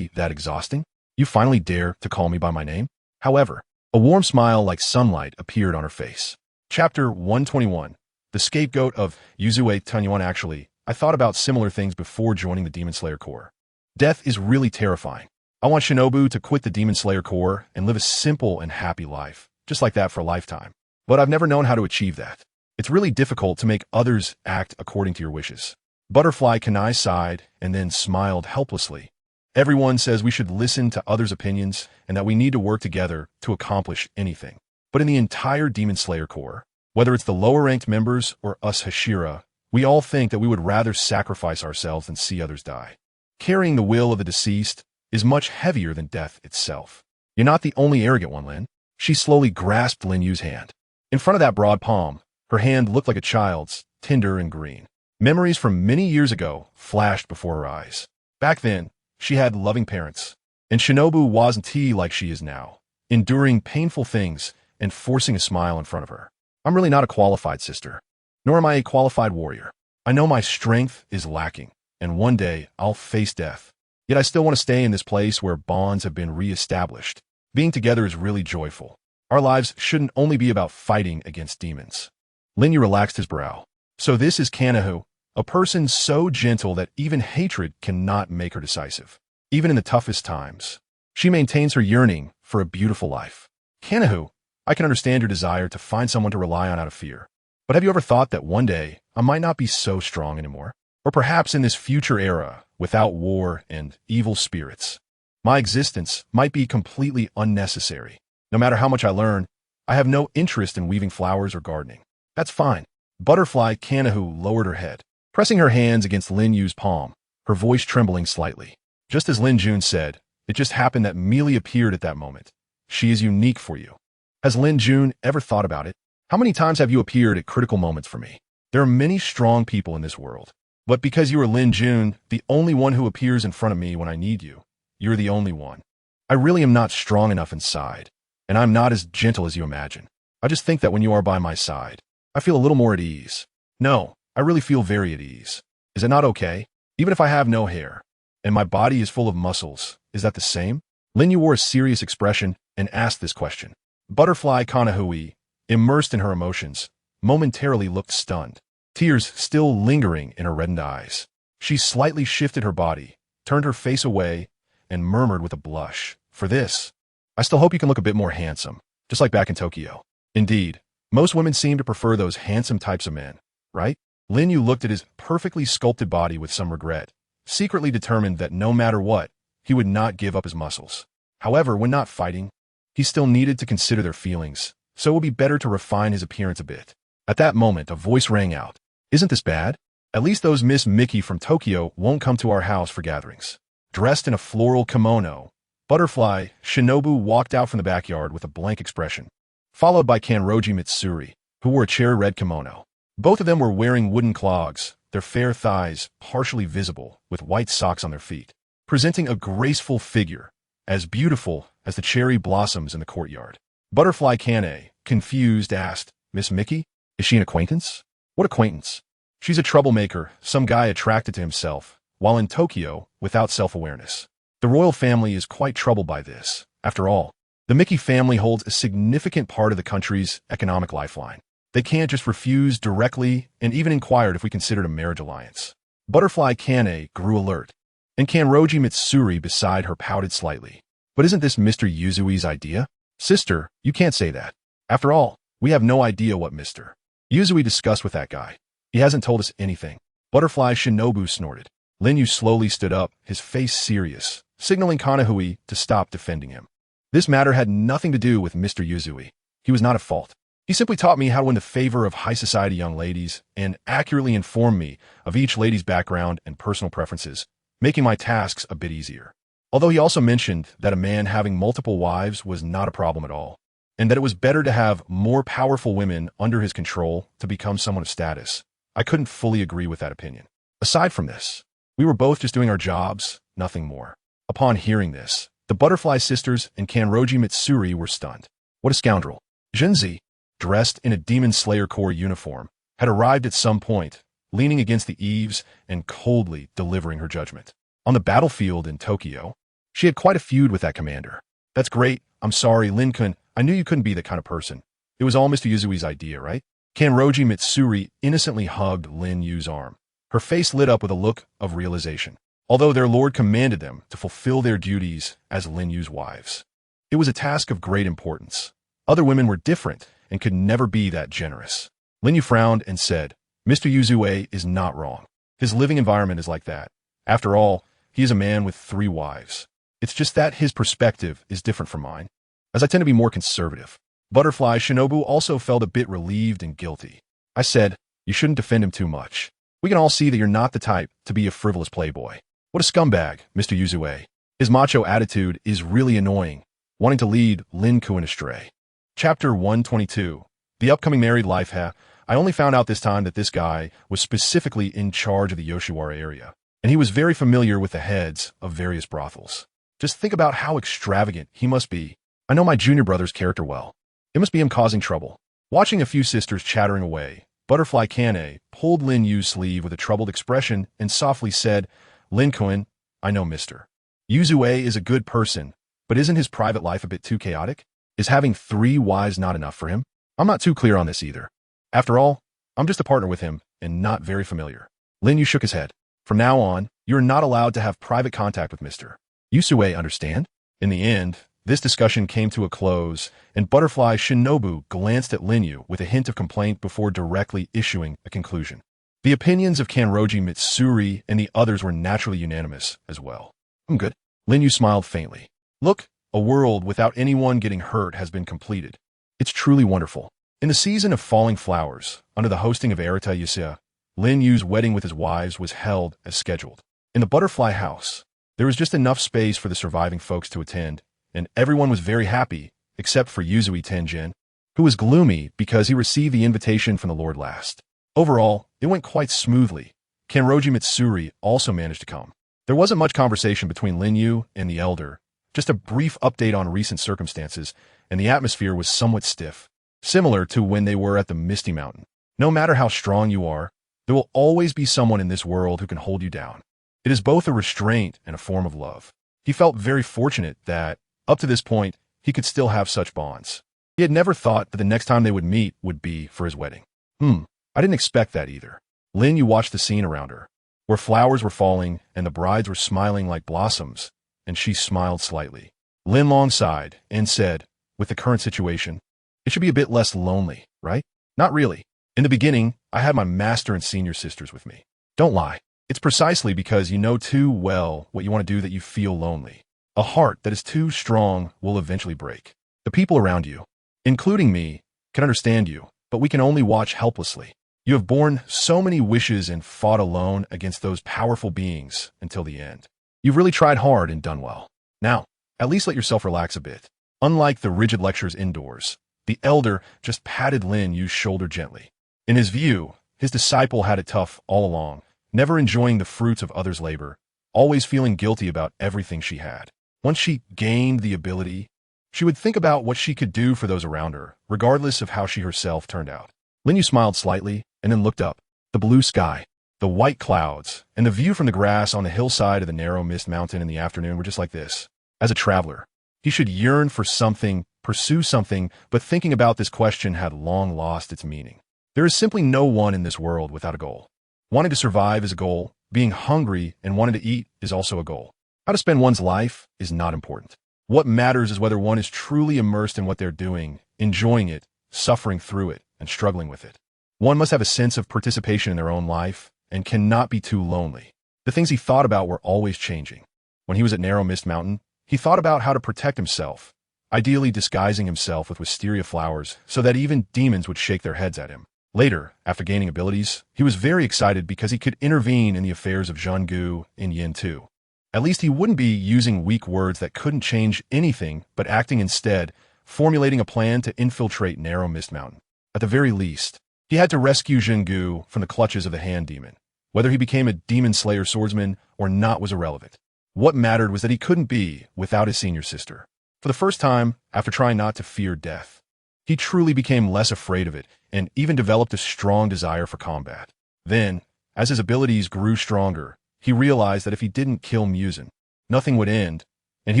that exhausting? You finally dare to call me by my name? However, a warm smile like sunlight appeared on her face. Chapter 121. The Scapegoat of Yuzue Tunyuan. Actually, I thought about similar things before joining the Demon Slayer Corps. Death is really terrifying. I want Shinobu to quit the Demon Slayer Corps and live a simple and happy life, just like that for a lifetime. But I've never known how to achieve that. It's really difficult to make others act according to your wishes. Butterfly Kanai sighed and then smiled helplessly. Everyone says we should listen to others' opinions and that we need to work together to accomplish anything. But in the entire Demon Slayer Corps, whether it's the lower-ranked members or us Hashira, we all think that we would rather sacrifice ourselves than see others die. Carrying the will of the deceased is much heavier than death itself. You're not the only arrogant one, Lin. She slowly grasped Lin Yu's hand. In front of that broad palm, her hand looked like a child's, tender and green. Memories from many years ago flashed before her eyes. Back then, she had loving parents, and Shinobu wasn't like she is now, enduring painful things and forcing a smile in front of her. I'm really not a qualified sister, nor am I a qualified warrior. I know my strength is lacking, and one day I'll face death. Yet I still want to stay in this place where bonds have been re-established. Being together is really joyful. Our lives shouldn't only be about fighting against demons. Lin Yu relaxed his brow. So this is Kanahu, a person so gentle that even hatred cannot make her decisive. Even in the toughest times, she maintains her yearning for a beautiful life. Kanahu, I can understand your desire to find someone to rely on out of fear. But have you ever thought that one day I might not be so strong anymore? Or perhaps in this future era, without war and evil spirits, my existence might be completely unnecessary. No matter how much I learn, I have no interest in weaving flowers or gardening. That's fine. Butterfly Kanahu lowered her head. pressing her hands against Lin Yu's palm, her voice trembling slightly. Just as Lin Jun said, it just happened that Mealy appeared at that moment. She is unique for you. Has Lin Jun ever thought about it? How many times have you appeared at critical moments for me? There are many strong people in this world. But because you are Lin Jun, the only one who appears in front of me when I need you, you're the only one. I really am not strong enough inside, and I'm not as gentle as you imagine. I just think that when you are by my side, I feel a little more at ease. No, I really feel very at ease. Is it not okay? Even if I have no hair, and my body is full of muscles, is that the same? Lin Yu wore a serious expression and asked this question. Butterfly Kanahui, immersed in her emotions, momentarily looked stunned, tears still lingering in her reddened eyes. She slightly shifted her body, turned her face away, and murmured with a blush, "For this, I still hope you can look a bit more handsome, just like back in Tokyo." Indeed, most women seem to prefer those handsome types of men, right? Lin Yu looked at his perfectly sculpted body with some regret, secretly determined that no matter what, he would not give up his muscles. However, when not fighting, he still needed to consider their feelings, so it would be better to refine his appearance a bit. At that moment, a voice rang out. "Isn't this bad? At least those Miss Mickey from Tokyo won't come to our house for gatherings." Dressed in a floral kimono, Butterfly Shinobu walked out from the backyard with a blank expression, followed by Kanroji Mitsuri, who wore a cherry-red kimono. Both of them were wearing wooden clogs, their fair thighs partially visible, with white socks on their feet, presenting a graceful figure, as beautiful as the cherry blossoms in the courtyard. Butterfly Kane, confused, asked, "Miss Mickey? Is she an acquaintance?" "What acquaintance?" "She's a troublemaker, some guy attracted to himself, while in Tokyo, without self-awareness. The royal family is quite troubled by this. After all, the Mickey family holds a significant part of the country's economic lifeline. They can't just refuse directly and even inquired if we considered a marriage alliance." Butterfly Kane grew alert, and Kanroji Mitsuri beside her pouted slightly. "But isn't this Mr. Yuzui's idea?" "Sister, you can't say that. After all, we have no idea what Mr. Yuzui discussed with that guy. He hasn't told us anything." Butterfly Shinobu snorted. Lin Yu slowly stood up, his face serious, signaling Kanahui to stop defending him. "This matter had nothing to do with Mr. Yuzui. He was not at fault. He simply taught me how to win the favor of high society young ladies and accurately informed me of each lady's background and personal preferences, making my tasks a bit easier. Although he also mentioned that a man having multiple wives was not a problem at all, and that it was better to have more powerful women under his control to become someone of status. I couldn't fully agree with that opinion. Aside from this, we were both just doing our jobs, nothing more." Upon hearing this, the Butterfly Sisters and Kanroji Mitsuri were stunned. What a scoundrel. Junzi, dressed in a Demon Slayer Corps uniform, had arrived at some point, leaning against the eaves and coldly delivering her judgment. On the battlefield in Tokyo, she had quite a feud with that commander. "That's great. I'm sorry, Lin-kun. I knew you couldn't be that kind of person. It was all Mr. Yuzui's idea, right?" Kanroji Mitsuri innocently hugged Lin Yu's arm. Her face lit up with a look of realization, although their lord commanded them to fulfill their duties as Lin Yu's wives. It was a task of great importance. Other women were different and could never be that generous. Lin Yu frowned and said, "Mr. Yuzue is not wrong. His living environment is like that. After all, he is a man with 3 wives. It's just that his perspective is different from mine, as I tend to be more conservative." Butterfly Shinobu also felt a bit relieved and guilty. "I said, you shouldn't defend him too much. We can all see that you're not the type to be a frivolous playboy. What a scumbag, Mr. Yuzue. His macho attitude is really annoying, wanting to lead Lin-kun astray." Chapter 122. The upcoming married life. I only found out this time that this guy was specifically in charge of the Yoshiwara area, and he was very familiar with the heads of various brothels. Just think about how extravagant he must be. I know my junior brother's character well. It must be him causing trouble. Watching a few sisters chattering away, Butterfly Kane pulled Lin Yu's sleeve with a troubled expression and softly said, "Lin-kun, I know Mr. Yuzue is a good person, but isn't his private life a bit too chaotic? Is having 3 wives not enough for him? I'm not too clear on this either. After all, I'm just a partner with him and not very familiar." Lin Yu shook his head. "From now on, you're not allowed to have private contact with Mr. Yuzue, understand?" In the end, this discussion came to a close, and Butterfly Shinobu glanced at Lin Yu with a hint of complaint before directly issuing a conclusion. The opinions of Kanroji Mitsuri and the others were naturally unanimous as well. "I'm good." Lin Yu smiled faintly. "Look, a world without anyone getting hurt has been completed. It's truly wonderful." In the season of falling flowers, under the hosting of Arita Yusuya, Lin Yu's wedding with his wives was held as scheduled. In the butterfly house, there was just enough space for the surviving folks to attend, and everyone was very happy, except for Yuzui Tenjin, who was gloomy because he received the invitation from the Lord last. Overall, it went quite smoothly. Kanroji Mitsuri also managed to come. There wasn't much conversation between Lin Yu and the elder, just a brief update on recent circumstances, and the atmosphere was somewhat stiff, similar to when they were at the Misty Mountain. No matter how strong you are, there will always be someone in this world who can hold you down. It is both a restraint and a form of love. He felt very fortunate that, up to this point, he could still have such bonds. He had never thought that the next time they would meet would be for his wedding. I didn't expect that either. Lin Yu watched the scene around her, where flowers were falling and the brides were smiling like blossoms, and she smiled slightly. Lin Long sighed and said, with the current situation, it should be a bit less lonely, right? Not really. In the beginning, I had my master and senior sisters with me. Don't lie. It's precisely because you know too well what you want to do that you feel lonely. A heart that is too strong will eventually break. The people around you, including me, can understand you, but we can only watch helplessly. You have borne so many wishes and fought alone against those powerful beings until the end. You've really tried hard and done well. Now, at least let yourself relax a bit. Unlike the rigid lectures indoors, the elder just patted Lin Yu's shoulder gently. In his view, his disciple had it tough all along, never enjoying the fruits of others' labor, always feeling guilty about everything she had. Once she gained the ability, she would think about what she could do for those around her, regardless of how she herself turned out. Lin Yu smiled slightly and then looked up. The blue sky, the white clouds, and the view from the grass on the hillside of the narrow mist mountain in the afternoon were just like this. As a traveler, he should yearn for something, pursue something, but thinking about this question had long lost its meaning. There is simply no one in this world without a goal. Wanting to survive is a goal. Being hungry and wanting to eat is also a goal. How to spend one's life is not important. What matters is whether one is truly immersed in what they're doing, enjoying it, suffering through it, and struggling with it. One must have a sense of participation in their own life and cannot be too lonely. The things he thought about were always changing. When he was at Narrow Mist Mountain, he thought about how to protect himself, ideally disguising himself with wisteria flowers so that even demons would shake their heads at him. Later, after gaining abilities, he was very excited because he could intervene in the affairs of Zhenggu and Yin too. At least he wouldn't be using weak words that couldn't change anything, but acting instead, formulating a plan to infiltrate Narrow Mist Mountain. At the very least, he had to rescue Zhenggu from the clutches of the Hand Demon. Whether he became a demon slayer swordsman or not was irrelevant. What mattered was that he couldn't be without his senior sister. For the first time, after trying not to fear death, he truly became less afraid of it and even developed a strong desire for combat. Then, as his abilities grew stronger, he realized that if he didn't kill Muzin, nothing would end, and he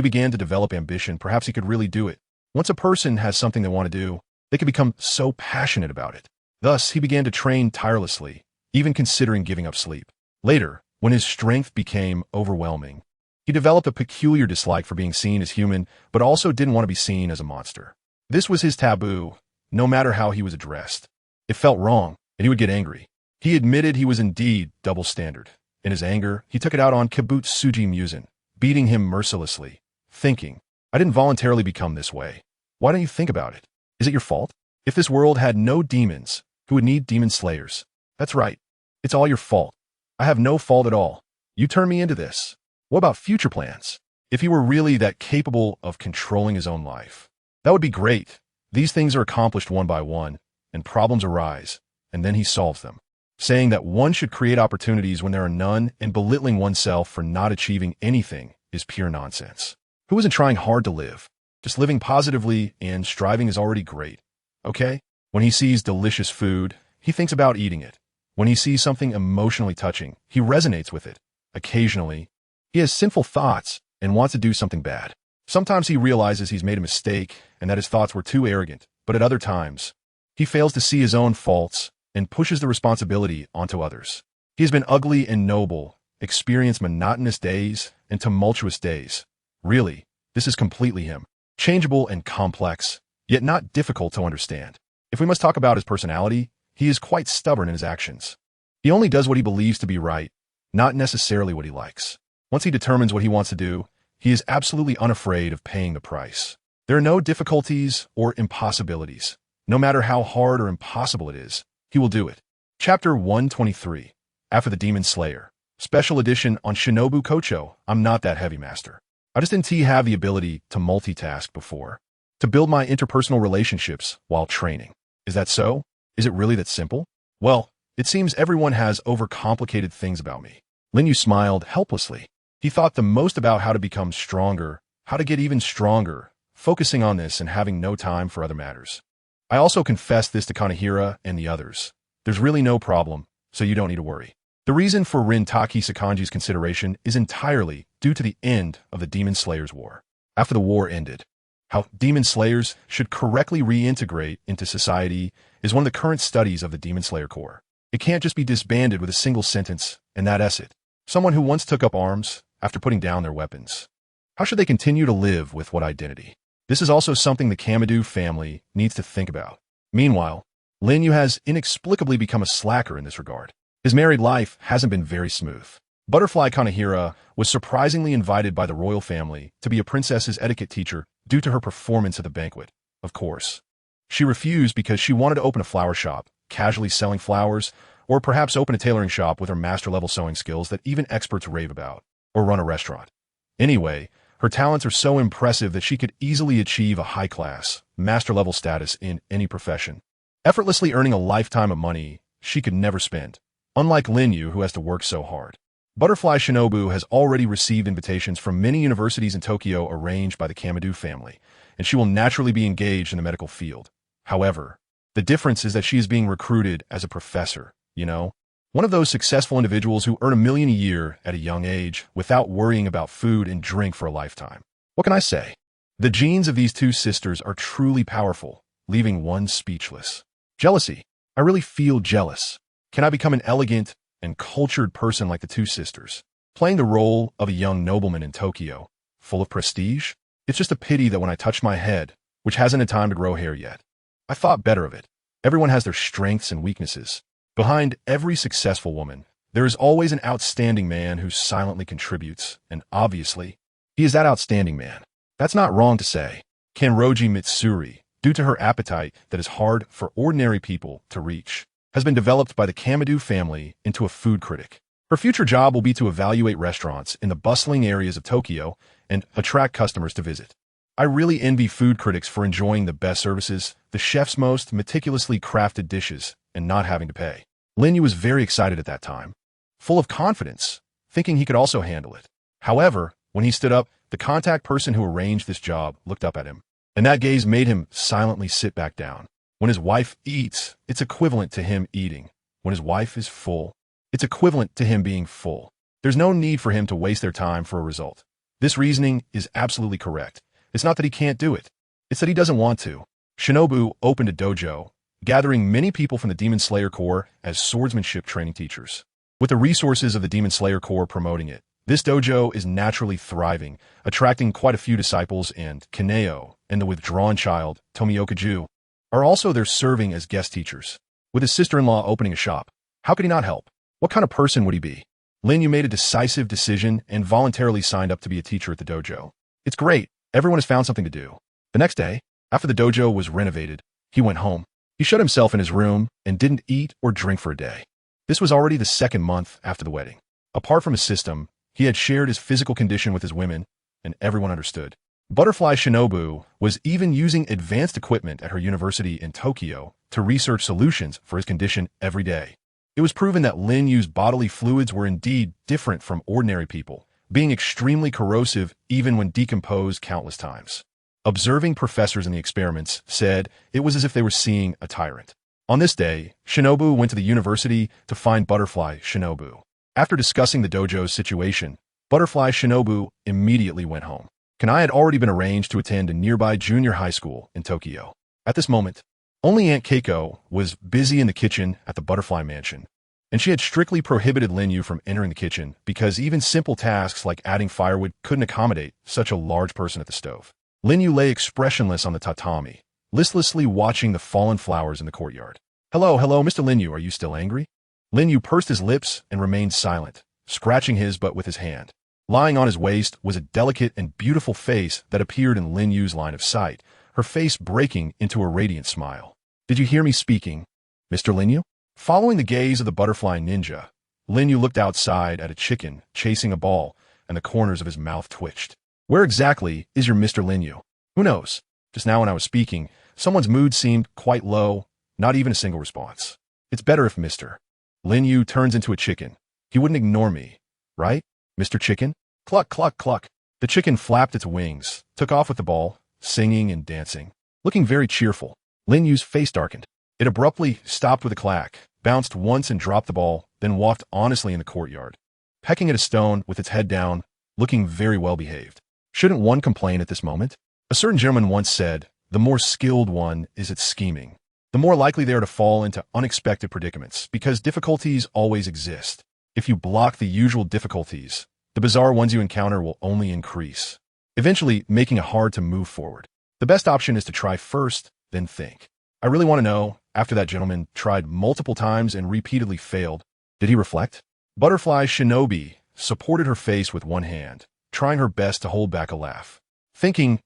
began to develop ambition. Perhaps he could really do it. Once a person has something they want to do, they can become so passionate about it. Thus, he began to train tirelessly, even considering giving up sleep. Later, when his strength became overwhelming, he developed a peculiar dislike for being seen as human, but also didn't want to be seen as a monster. This was his taboo, no matter how he was addressed. It felt wrong, and he would get angry. He admitted he was indeed double standard. In his anger, he took it out on Kibutsuji Muzin, beating him mercilessly, thinking, I didn't voluntarily become this way. Why don't you think about it? Is it your fault? If this world had no demons, who would need demon slayers? That's right. It's all your fault. I have no fault at all. You turned me into this. What about future plans? If he were really that capable of controlling his own life, that would be great. These things are accomplished one by one, and problems arise, and then he solves them. Saying that one should create opportunities when there are none and belittling oneself for not achieving anything is pure nonsense. Who isn't trying hard to live? Just living positively and striving is already great. Okay? When he sees delicious food, he thinks about eating it. When he sees something emotionally touching, he resonates with it. Occasionally, he has sinful thoughts and wants to do something bad. Sometimes he realizes he's made a mistake and that his thoughts were too arrogant, but at other times, he fails to see his own faults and pushes the responsibility onto others. He has been ugly and noble, experienced monotonous days and tumultuous days. Really, this is completely him. Changeable and complex, yet not difficult to understand. If we must talk about his personality, he is quite stubborn in his actions. He only does what he believes to be right, not necessarily what he likes. Once he determines what he wants to do, he is absolutely unafraid of paying the price. There are no difficulties or impossibilities. No matter how hard or impossible it is, he will do it. Chapter 123. After the Demon Slayer. Special edition on Shinobu Kocho. I'm not that heavy, master. I just didn't have the ability to multitask before. To build my interpersonal relationships while training. Is that so? Is it really that simple? Well, it seems everyone has overcomplicated things about me. Lin Yu smiled helplessly. He thought the most about how to become stronger, how to get even stronger, focusing on this and having no time for other matters. I also confessed this to Kanehira and the others. There's really no problem, so you don't need to worry. The reason for Rin-Taki Sakanji's consideration is entirely due to the end of the Demon Slayers War. After the war ended, how Demon Slayers should correctly reintegrate into society is one of the current studies of the Demon Slayer Corps. It can't just be disbanded with a single sentence, and that's it. Someone who once took up arms after putting down their weapons. How should they continue to live with what identity? This is also something the Kamadu family needs to think about. Meanwhile, Lin Yu has inexplicably become a slacker in this regard. His married life hasn't been very smooth. Butterfly Kanehira was surprisingly invited by the royal family to be a princess's etiquette teacher due to her performance at the banquet, of course. She refused because she wanted to open a flower shop, casually selling flowers, or perhaps open a tailoring shop with her master-level sewing skills that even experts rave about, or run a restaurant. Anyway, her talents are so impressive that she could easily achieve a high-class, master-level status in any profession, effortlessly earning a lifetime of money she could never spend, unlike Lin Yu, who has to work so hard. Butterfly Shinobu has already received invitations from many universities in Tokyo arranged by the Kamadu family, and she will naturally be engaged in the medical field. However, the difference is that she is being recruited as a professor, one of those successful individuals who earn $1 million a year at a young age without worrying about food and drink for a lifetime. What can I say? The genes of these two sisters are truly powerful, leaving one speechless. Jealousy. I really feel jealous. Can I become an elegant and cultured person like the two sisters, playing the role of a young nobleman in Tokyo, full of prestige? It's just a pity that when I touch my head, which hasn't had time to grow hair yet, I thought better of it. Everyone has their strengths and weaknesses. Behind every successful woman, there is always an outstanding man who silently contributes, and obviously, he is that outstanding man. That's not wrong to say. Kanroji Mitsuri, due to her appetite that is hard for ordinary people to reach, has been developed by the Kamadu family into a food critic. Her future job will be to evaluate restaurants in the bustling areas of Tokyo and attract customers to visit. I really envy food critics for enjoying the best services, the chef's most meticulously crafted dishes, and not having to pay. Lin Yu was very excited at that time, full of confidence, thinking he could also handle it. However, when he stood up, the contact person who arranged this job looked up at him, and that gaze made him silently sit back down. When his wife eats, it's equivalent to him eating. When his wife is full, it's equivalent to him being full. There's no need for him to waste their time for a result. This reasoning is absolutely correct. It's not that he can't do it. It's that he doesn't want to. Shinobu opened a dojo, gathering many people from the Demon Slayer Corps as swordsmanship training teachers. With the resources of the Demon Slayer Corps promoting it, this dojo is naturally thriving, attracting quite a few disciples, and Kaneo and the withdrawn child, Tomioka Ju, are also there serving as guest teachers. With his sister-in-law opening a shop, how could he not help? What kind of person would he be? Lin Yu made a decisive decision and voluntarily signed up to be a teacher at the dojo. It's great. Everyone has found something to do. The next day, after the dojo was renovated, he went home. He shut himself in his room and didn't eat or drink for a day. This was already the second month after the wedding. Apart from his system, he had shared his physical condition with his women, and everyone understood. Butterfly Shinobu was even using advanced equipment at her university in Tokyo to research solutions for his condition every day. It was proven that Lin Yu's bodily fluids were indeed different from ordinary people, being extremely corrosive even when decomposed countless times. Observing professors in the experiments said it was as if they were seeing a tyrant. On this day, Shinobu went to the university to find Butterfly Shinobu. After discussing the dojo's situation, Butterfly Shinobu immediately went home. Kanai had already been arranged to attend a nearby junior high school in Tokyo. At this moment, only Aunt Keiko was busy in the kitchen at the Butterfly Mansion, and she had strictly prohibited Lin Yu from entering the kitchen because even simple tasks like adding firewood couldn't accommodate such a large person at the stove. Lin Yu lay expressionless on the tatami, listlessly watching the fallen flowers in the courtyard. Hello, Mr. Lin Yu, are you still angry? Lin Yu pursed his lips and remained silent, scratching his butt with his hand. Lying on his waist was a delicate and beautiful face that appeared in Lin Yu's line of sight, her face breaking into a radiant smile. Did you hear me speaking, Mr. Lin Yu? Following the gaze of the butterfly ninja, Lin Yu looked outside at a chicken chasing a ball, and the corners of his mouth twitched. Where exactly is your Mr. Lin Yu? Who knows? Just now when I was speaking, someone's mood seemed quite low, not even a single response. It's better if Mr. Lin Yu turns into a chicken. He wouldn't ignore me, right? Mr. Chicken? Cluck, cluck, cluck. The chicken flapped its wings, took off with the ball, singing and dancing. Looking very cheerful, Lin Yu's face darkened. It abruptly stopped with a clack, bounced once and dropped the ball, then walked honestly in the courtyard, pecking at a stone with its head down, looking very well behaved. Shouldn't one complain at this moment? A certain gentleman once said, the more skilled one is at scheming, the more likely they are to fall into unexpected predicaments, because difficulties always exist. If you block the usual difficulties, the bizarre ones you encounter will only increase, eventually making it hard to move forward. The best option is to try first, then think. I really want to know, after that gentleman tried multiple times and repeatedly failed, did he reflect? Butterfly Shinobi supported her face with one hand, trying her best to hold back a laugh. Thinking,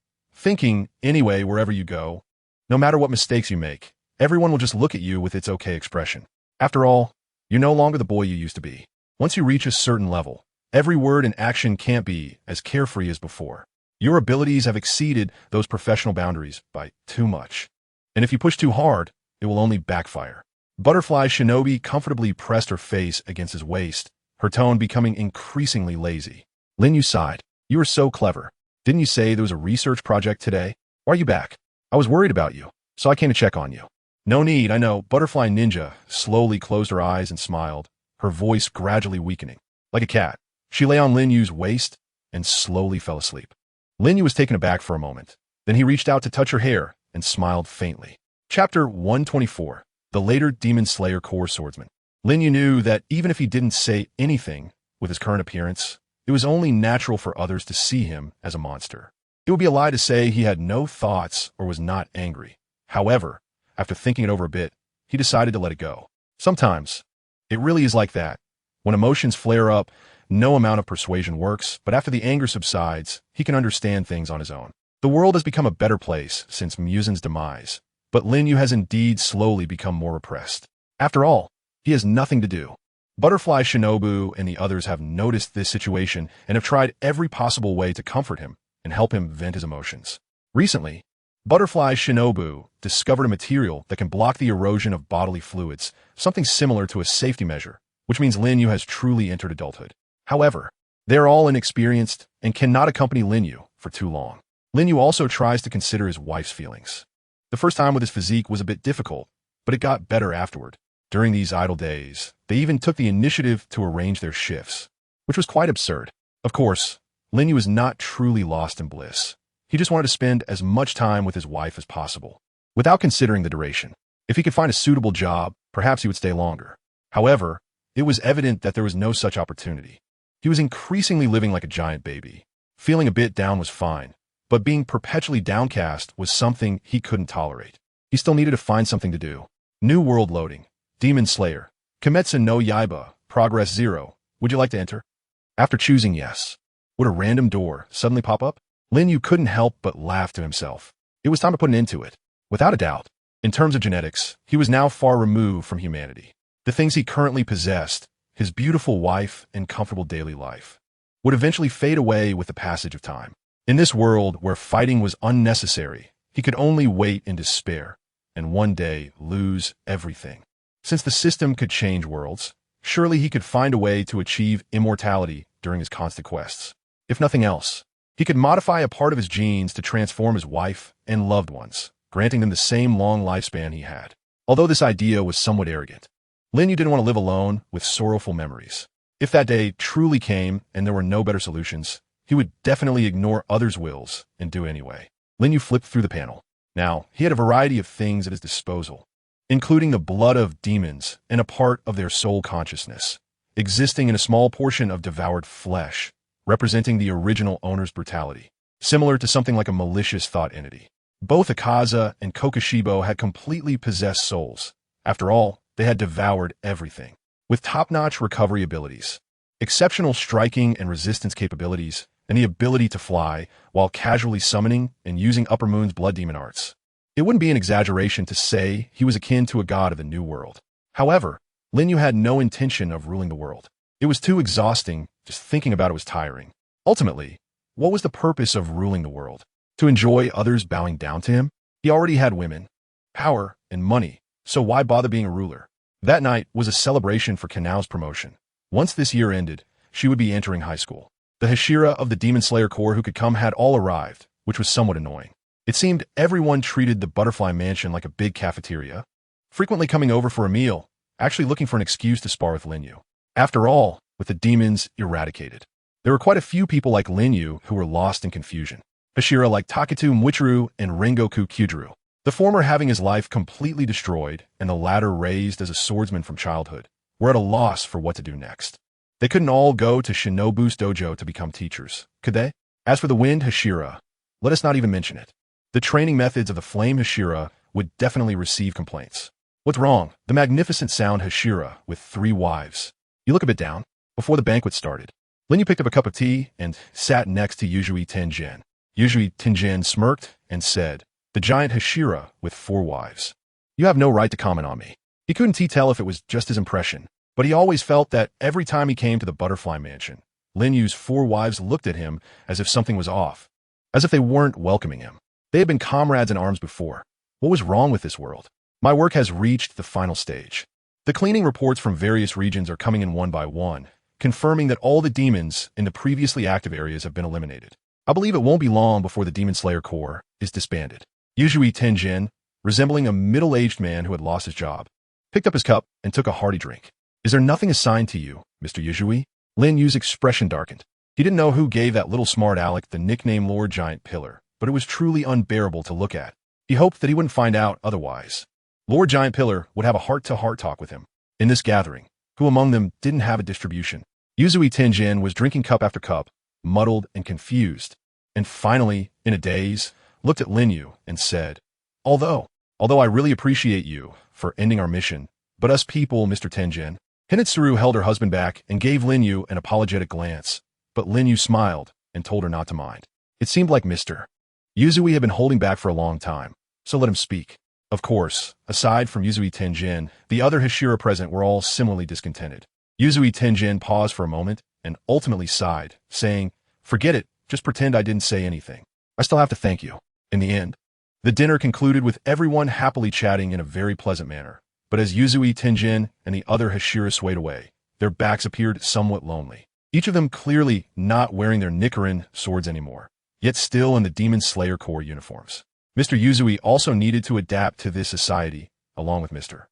anyway, wherever you go, no matter what mistakes you make, everyone will just look at you with its okay expression. After all, you're no longer the boy you used to be. Once you reach a certain level, every word and action can't be as carefree as before. Your abilities have exceeded those professional boundaries by too much. And if you push too hard, it will only backfire. Butterfly Shinobi comfortably pressed her face against his waist, her tone becoming increasingly lazy. Lin Yu sighed. You were so clever. Didn't you say there was a research project today? Why are you back? I was worried about you, so I came to check on you. No need, I know. Butterfly Ninja slowly closed her eyes and smiled, her voice gradually weakening. Like a cat, she lay on Lin Yu's waist and slowly fell asleep. Lin Yu was taken aback for a moment. Then he reached out to touch her hair and smiled faintly. Chapter 124. The later Demon Slayer Core Swordsman. Lin Yu knew that even if he didn't say anything with his current appearance, it was only natural for others to see him as a monster. It would be a lie to say he had no thoughts or was not angry. However, after thinking it over a bit, he decided to let it go. Sometimes, it really is like that. When emotions flare up, no amount of persuasion works, but after the anger subsides, he can understand things on his own. The world has become a better place since Musen's demise, but Lin Yu has indeed slowly become more repressed. After all, he has nothing to do. Butterfly Shinobu and the others have noticed this situation and have tried every possible way to comfort him and help him vent his emotions. Recently, Butterfly Shinobu discovered a material that can block the erosion of bodily fluids, something similar to a safety measure, which means Lin Yu has truly entered adulthood. However, they are all inexperienced and cannot accompany Lin Yu for too long. Lin Yu also tries to consider his wife's feelings. The first time with his physique was a bit difficult, but it got better afterward. During these idle days, they even took the initiative to arrange their shifts, which was quite absurd. Of course, Lin Yu was not truly lost in bliss. He just wanted to spend as much time with his wife as possible, without considering the duration. If he could find a suitable job, perhaps he would stay longer. However, it was evident that there was no such opportunity. He was increasingly living like a giant baby. Feeling a bit down was fine, but being perpetually downcast was something he couldn't tolerate. He still needed to find something to do. New world loading. Demon Slayer. Kimetsu no Yaiba. Progress 0. Would you like to enter? After choosing yes, would a random door suddenly pop up? Lin Yu couldn't help but laugh to himself. It was time to put an end to it. Without a doubt. In terms of genetics, he was now far removed from humanity. The things he currently possessed, his beautiful wife and comfortable daily life, would eventually fade away with the passage of time. In this world where fighting was unnecessary, he could only wait in despair and one day lose everything. Since the system could change worlds, surely he could find a way to achieve immortality during his constant quests. If nothing else, he could modify a part of his genes to transform his wife and loved ones, granting them the same long lifespan he had. Although this idea was somewhat arrogant, Lin Yu didn't want to live alone with sorrowful memories. If that day truly came and there were no better solutions, he would definitely ignore others' wills and do it anyway. Lin Yu flipped through the panel. Now, he had a variety of things at his disposal, including the blood of demons and a part of their soul consciousness, existing in a small portion of devoured flesh, representing the original owner's brutality, similar to something like a malicious thought entity. Both Akaza and Kokushibo had completely possessed souls. After all, they had devoured everything. With top-notch recovery abilities, exceptional striking and resistance capabilities, and the ability to fly while casually summoning and using Upper Moon's blood demon arts. It wouldn't be an exaggeration to say he was akin to a god of the New World. However, Lin Yu had no intention of ruling the world. It was too exhausting, just thinking about it was tiring. Ultimately, what was the purpose of ruling the world? To enjoy others bowing down to him? He already had women, power, and money, so why bother being a ruler? That night was a celebration for Kanao's promotion. Once this year ended, she would be entering high school. The Hashira of the Demon Slayer Corps who could come had all arrived, which was somewhat annoying. It seemed everyone treated the Butterfly Mansion like a big cafeteria, frequently coming over for a meal, actually looking for an excuse to spar with Lin Yu. After all, with the demons eradicated, there were quite a few people like Lin Yu who were lost in confusion. Hashira like Taketu Muichiro and Rengoku Kyujiro, the former having his life completely destroyed and the latter raised as a swordsman from childhood, were at a loss for what to do next. They couldn't all go to Shinobu's dojo to become teachers, could they? As for the Wind Hashira, let us not even mention it. The training methods of the Flame Hashira would definitely receive complaints. What's wrong? The magnificent sound Hashira with 3 wives. You look a bit down. Before the banquet started, Lin Yu picked up a cup of tea and sat next to Yuzui Tenjin. Yuzui Tenjin smirked and said, "The giant Hashira with 4 wives. You have no right to comment on me." He couldn't tell if it was just his impression, but he always felt that every time he came to the Butterfly Mansion, Lin Yu's 4 wives looked at him as if something was off, as if they weren't welcoming him. They had been comrades in arms before. What was wrong with this world? My work has reached the final stage. The cleaning reports from various regions are coming in one by one, confirming that all the demons in the previously active areas have been eliminated. I believe it won't be long before the Demon Slayer Corps is disbanded. Yuzui Tenjin, resembling a middle-aged man who had lost his job, picked up his cup and took a hearty drink. "Is there nothing assigned to you, Mr. Yuzui?" Lin Yu's expression darkened. He didn't know who gave that little smart aleck the nickname Lord Giant Pillar, but it was truly unbearable to look at. He hoped that he wouldn't find out otherwise. Lord Giant Pillar would have a heart-to-heart talk with him. In this gathering, who among them didn't have a distribution? Yuzui Tenjin was drinking cup after cup, muddled and confused, and finally, in a daze, looked at Lin Yu and said, Although I really appreciate you for ending our mission, but us people, Mr. Tenjin." Hinetsuru held her husband back and gave Lin Yu an apologetic glance, but Lin Yu smiled and told her not to mind. It seemed like Mr. Yuzui had been holding back for a long time, so let him speak. Of course, aside from Yuzui Tenjin, the other Hashira present were all similarly discontented. Yuzui Tenjin paused for a moment and ultimately sighed, saying, "Forget it, just pretend I didn't say anything. I still have to thank you." In the end, the dinner concluded with everyone happily chatting in a very pleasant manner, but as Yuzui Tenjin and the other Hashira swayed away, their backs appeared somewhat lonely, each of them clearly not wearing their Nichirin swords anymore, yet still in the Demon Slayer Corps uniforms. Mr. Yuzui also needed to adapt to this society, along with Mr.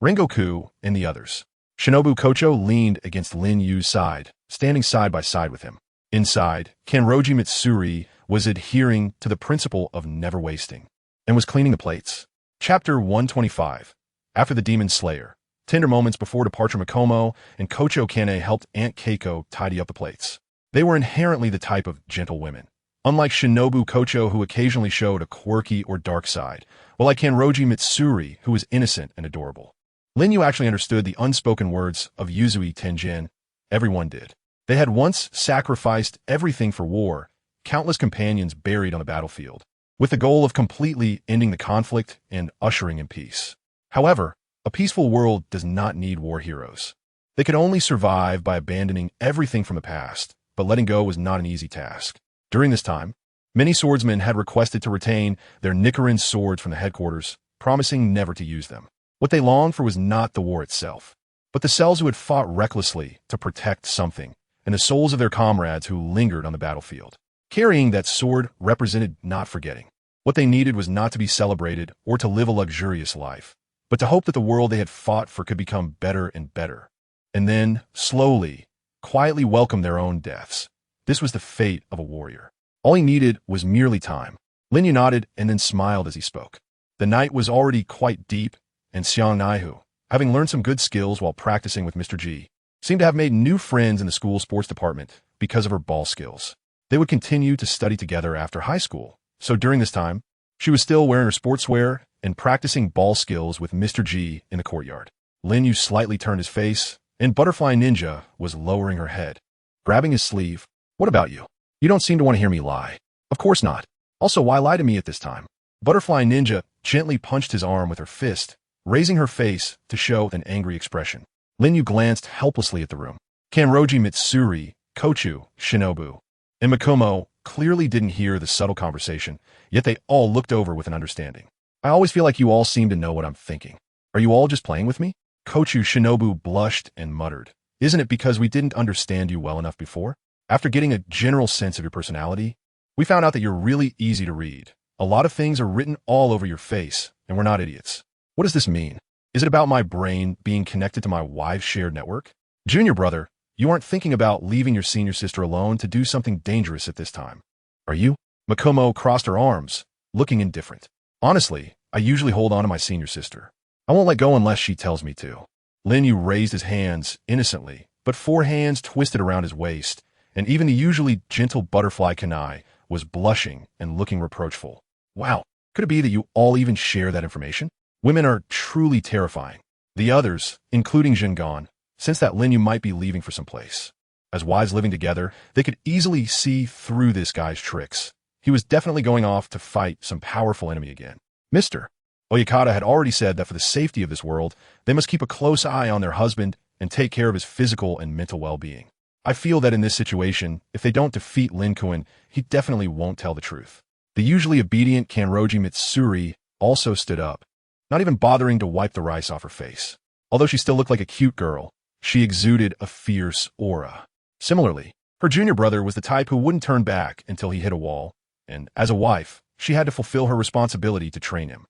Rengoku and the others. Shinobu Kocho leaned against Lin Yu's side, standing side by side with him. Inside, Kanroji Mitsuri was adhering to the principle of never wasting, and was cleaning the plates. Chapter 125. After the Demon Slayer, tender moments before departure, Mikomo and Kocho Kane helped Aunt Keiko tidy up the plates. They were inherently the type of gentle women. Unlike Shinobu Kocho, who occasionally showed a quirky or dark side, while like Kanroji Mitsuri, who was innocent and adorable. Lin Yu actually understood the unspoken words of Yuzui Tenjin. Everyone did. They had once sacrificed everything for war, countless companions buried on the battlefield, with the goal of completely ending the conflict and ushering in peace. However, a peaceful world does not need war heroes. They could only survive by abandoning everything from the past, but letting go was not an easy task. During this time, many swordsmen had requested to retain their Nichirin swords from the headquarters, promising never to use them. What they longed for was not the war itself, but the cells who had fought recklessly to protect something, and the souls of their comrades who lingered on the battlefield. Carrying that sword represented not forgetting. What they needed was not to be celebrated or to live a luxurious life, but to hope that the world they had fought for could become better and better, and then, slowly, quietly welcome their own deaths. This was the fate of a warrior. All he needed was merely time. Lin Yu nodded and then smiled as he spoke. The night was already quite deep, and Xiang Naihu, having learned some good skills while practicing with Mr. G, seemed to have made new friends in the school sports department because of her ball skills. They would continue to study together after high school, so during this time, she was still wearing her sportswear and practicing ball skills with Mr. G in the courtyard. Lin Yu slightly turned his face, and Butterfly Ninja was lowering her head. Grabbing his sleeve, "What about you? You don't seem to want to hear me lie." "Of course not. Also, why lie to me at this time?" Butterfly Ninja gently punched his arm with her fist raising her face to show an angry expression. Lin Yu glanced helplessly at the room. Kanroji Mitsuri, Kochu, Shinobu, and Makomo clearly didn't hear the subtle conversation, yet they all looked over with an understanding. I always feel like you all seem to know what I'm thinking. Are you all just playing with me? Kochu Shinobu blushed and muttered. Isn't it because we didn't understand you well enough before? After getting a general sense of your personality, we found out that you're really easy to read. A lot of things are written all over your face, and we're not idiots. What does this mean? Is it about my brain being connected to my wife's shared network? Junior brother, you aren't thinking about leaving your senior sister alone to do something dangerous at this time, are you? Makomo crossed her arms, looking indifferent. Honestly, I usually hold on to my senior sister. I won't let go unless she tells me to. Lin Yu raised his hands innocently, but 4 hands twisted around his waist, and even the usually gentle butterfly Kanai was blushing and looking reproachful. Wow, could it be that you all even share that information? Women are truly terrifying. The others, including Jingon, sensed that Lin Yu might be leaving for some place. As wives living together, they could easily see through this guy's tricks. He was definitely going off to fight some powerful enemy again. Mr. Oyakata had already said that for the safety of this world, they must keep a close eye on their husband and take care of his physical and mental well-being. I feel that in this situation, if they don't defeat Lin Kuan, he definitely won't tell the truth. The usually obedient Kanroji Mitsuri also stood up, not even bothering to wipe the rice off her face. Although she still looked like a cute girl, she exuded a fierce aura. Similarly, her junior brother was the type who wouldn't turn back until he hit a wall, and as a wife, she had to fulfill her responsibility to train him.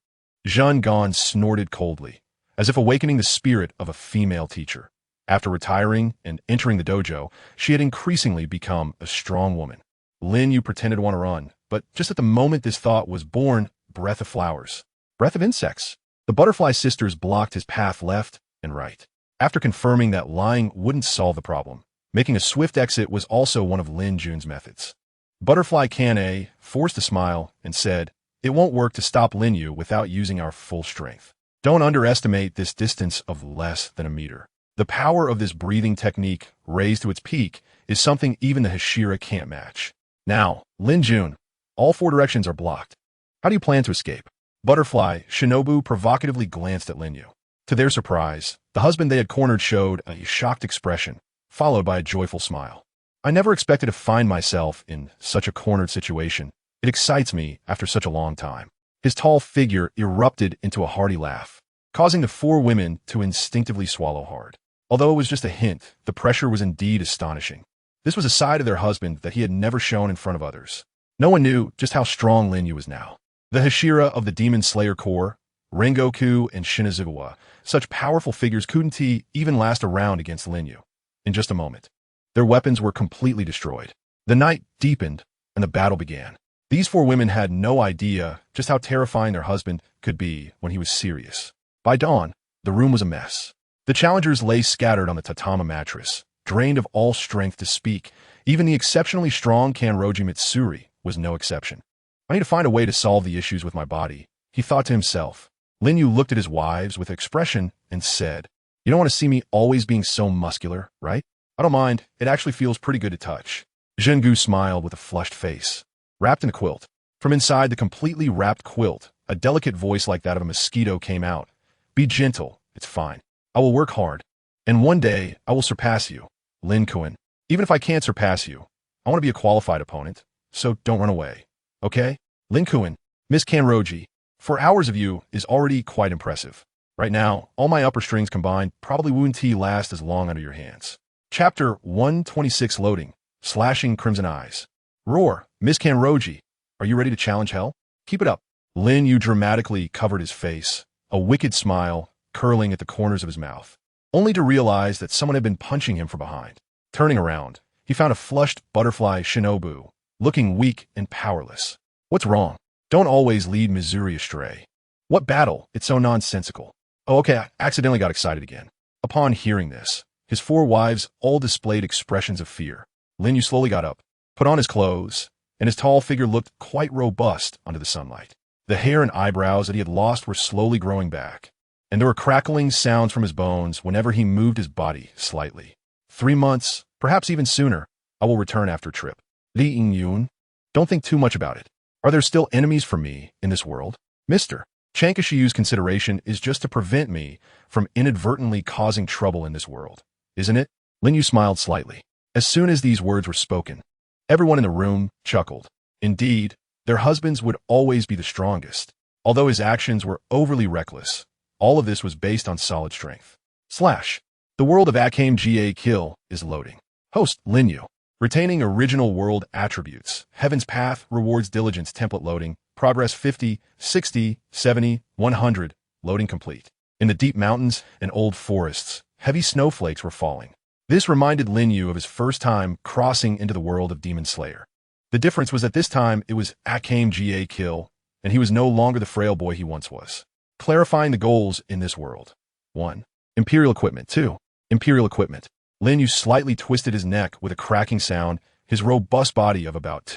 Zhang Gan snorted coldly, as if awakening the spirit of a female teacher. After retiring and entering the dojo, she had increasingly become a strong woman. Lin Yu pretended to want to run, but just at the moment this thought was born, breath of flowers, breath of insects. The butterfly sisters blocked his path left and right. After confirming that lying wouldn't solve the problem, making a swift exit was also one of Lin Jun's methods. Butterfly Kane forced a smile and said, "It won't work to stop Lin Yu without using our full strength. Don't underestimate this distance of less than a meter. The power of this breathing technique, raised to its peak, is something even the Hashira can't match. Now, Lin Jun, all 4 directions are blocked. How do you plan to escape?" Butterfly Shinobu provocatively glanced at Lin Yu. To their surprise, the husband they had cornered showed a shocked expression, followed by a joyful smile. I never expected to find myself in such a cornered situation. It excites me after such a long time. His tall figure erupted into a hearty laugh, causing the 4 women to instinctively swallow hard. Although it was just a hint, the pressure was indeed astonishing. This was a side of their husband that he had never shown in front of others. No one knew just how strong Lin Yu was now. The Hashira of the Demon Slayer Corps, Rengoku and Shinazugawa, such powerful figures couldn't even last a round against Lin Yu. In just a moment, their weapons were completely destroyed. The night deepened, and the battle began. These 4 women had no idea just how terrifying their husband could be when he was serious. By dawn, the room was a mess. The challengers lay scattered on the tatama mattress, drained of all strength to speak. Even the exceptionally strong Kanroji Mitsuri was no exception. I need to find a way to solve the issues with my body, he thought to himself. Lin Yu looked at his wives with expression and said, "You don't want to see me always being so muscular, right? I don't mind, it actually feels pretty good to touch." Zhengu smiled with a flushed face. Wrapped in a quilt. From inside the completely wrapped quilt, a delicate voice like that of a mosquito came out. "Be gentle, it's fine. I will work hard. And one day, I will surpass you, Lin Kuan. Even if I can't surpass you, I want to be a qualified opponent, so don't run away. Okay? Lin Kuan, Miss Kanroji, 4 hours of you is already quite impressive. Right now, all my upper strings combined probably wouldn't last as long under your hands." Chapter 126 Loading, Slashing Crimson Eyes. Roar, Miss Kanroji, are you ready to challenge hell? Keep it up. Lin Yu dramatically covered his face, a wicked smile curling at the corners of his mouth, only to realize that someone had been punching him from behind. Turning around, he found a flushed butterfly Shinobu, looking weak and powerless. What's wrong? Don't always lead Missouri astray. What battle? It's so nonsensical. Oh, okay, I accidentally got excited again. Upon hearing this, his 4 wives all displayed expressions of fear. Lin Yu slowly got up, put on his clothes, and his tall figure looked quite robust under the sunlight. The hair and eyebrows that he had lost were slowly growing back, and there were crackling sounds from his bones whenever he moved his body slightly. 3 months, perhaps even sooner, I will return after a trip. Li Yun, don't think too much about it. Are there still enemies for me in this world? Mister. Chankashiyu's consideration is just to prevent me from inadvertently causing trouble in this world, isn't it? Lin Yu smiled slightly. As soon as these words were spoken, everyone in the room chuckled. Indeed, their husbands would always be the strongest. Although his actions were overly reckless, all of this was based on solid strength. The world of accumulation is loading. Host Lin Yu. Retaining original world attributes. Heaven's Path rewards diligence. Template loading. Progress 50, 60, 70, 100. Loading complete. In the deep mountains and old forests, heavy snowflakes were falling. This reminded Lin Yu of his first time crossing into the world of Demon Slayer. The difference was that this time it was accumulation, and he was no longer the frail boy he once was. Clarifying the goals in this world. 1. Imperial equipment. 2. Imperial equipment. Lin Yu slightly twisted his neck with a cracking sound, his robust body of about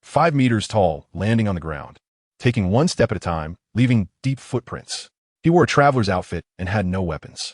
5 meters tall landing on the ground, taking one step at a time, leaving deep footprints. He wore a traveler's outfit and had no weapons.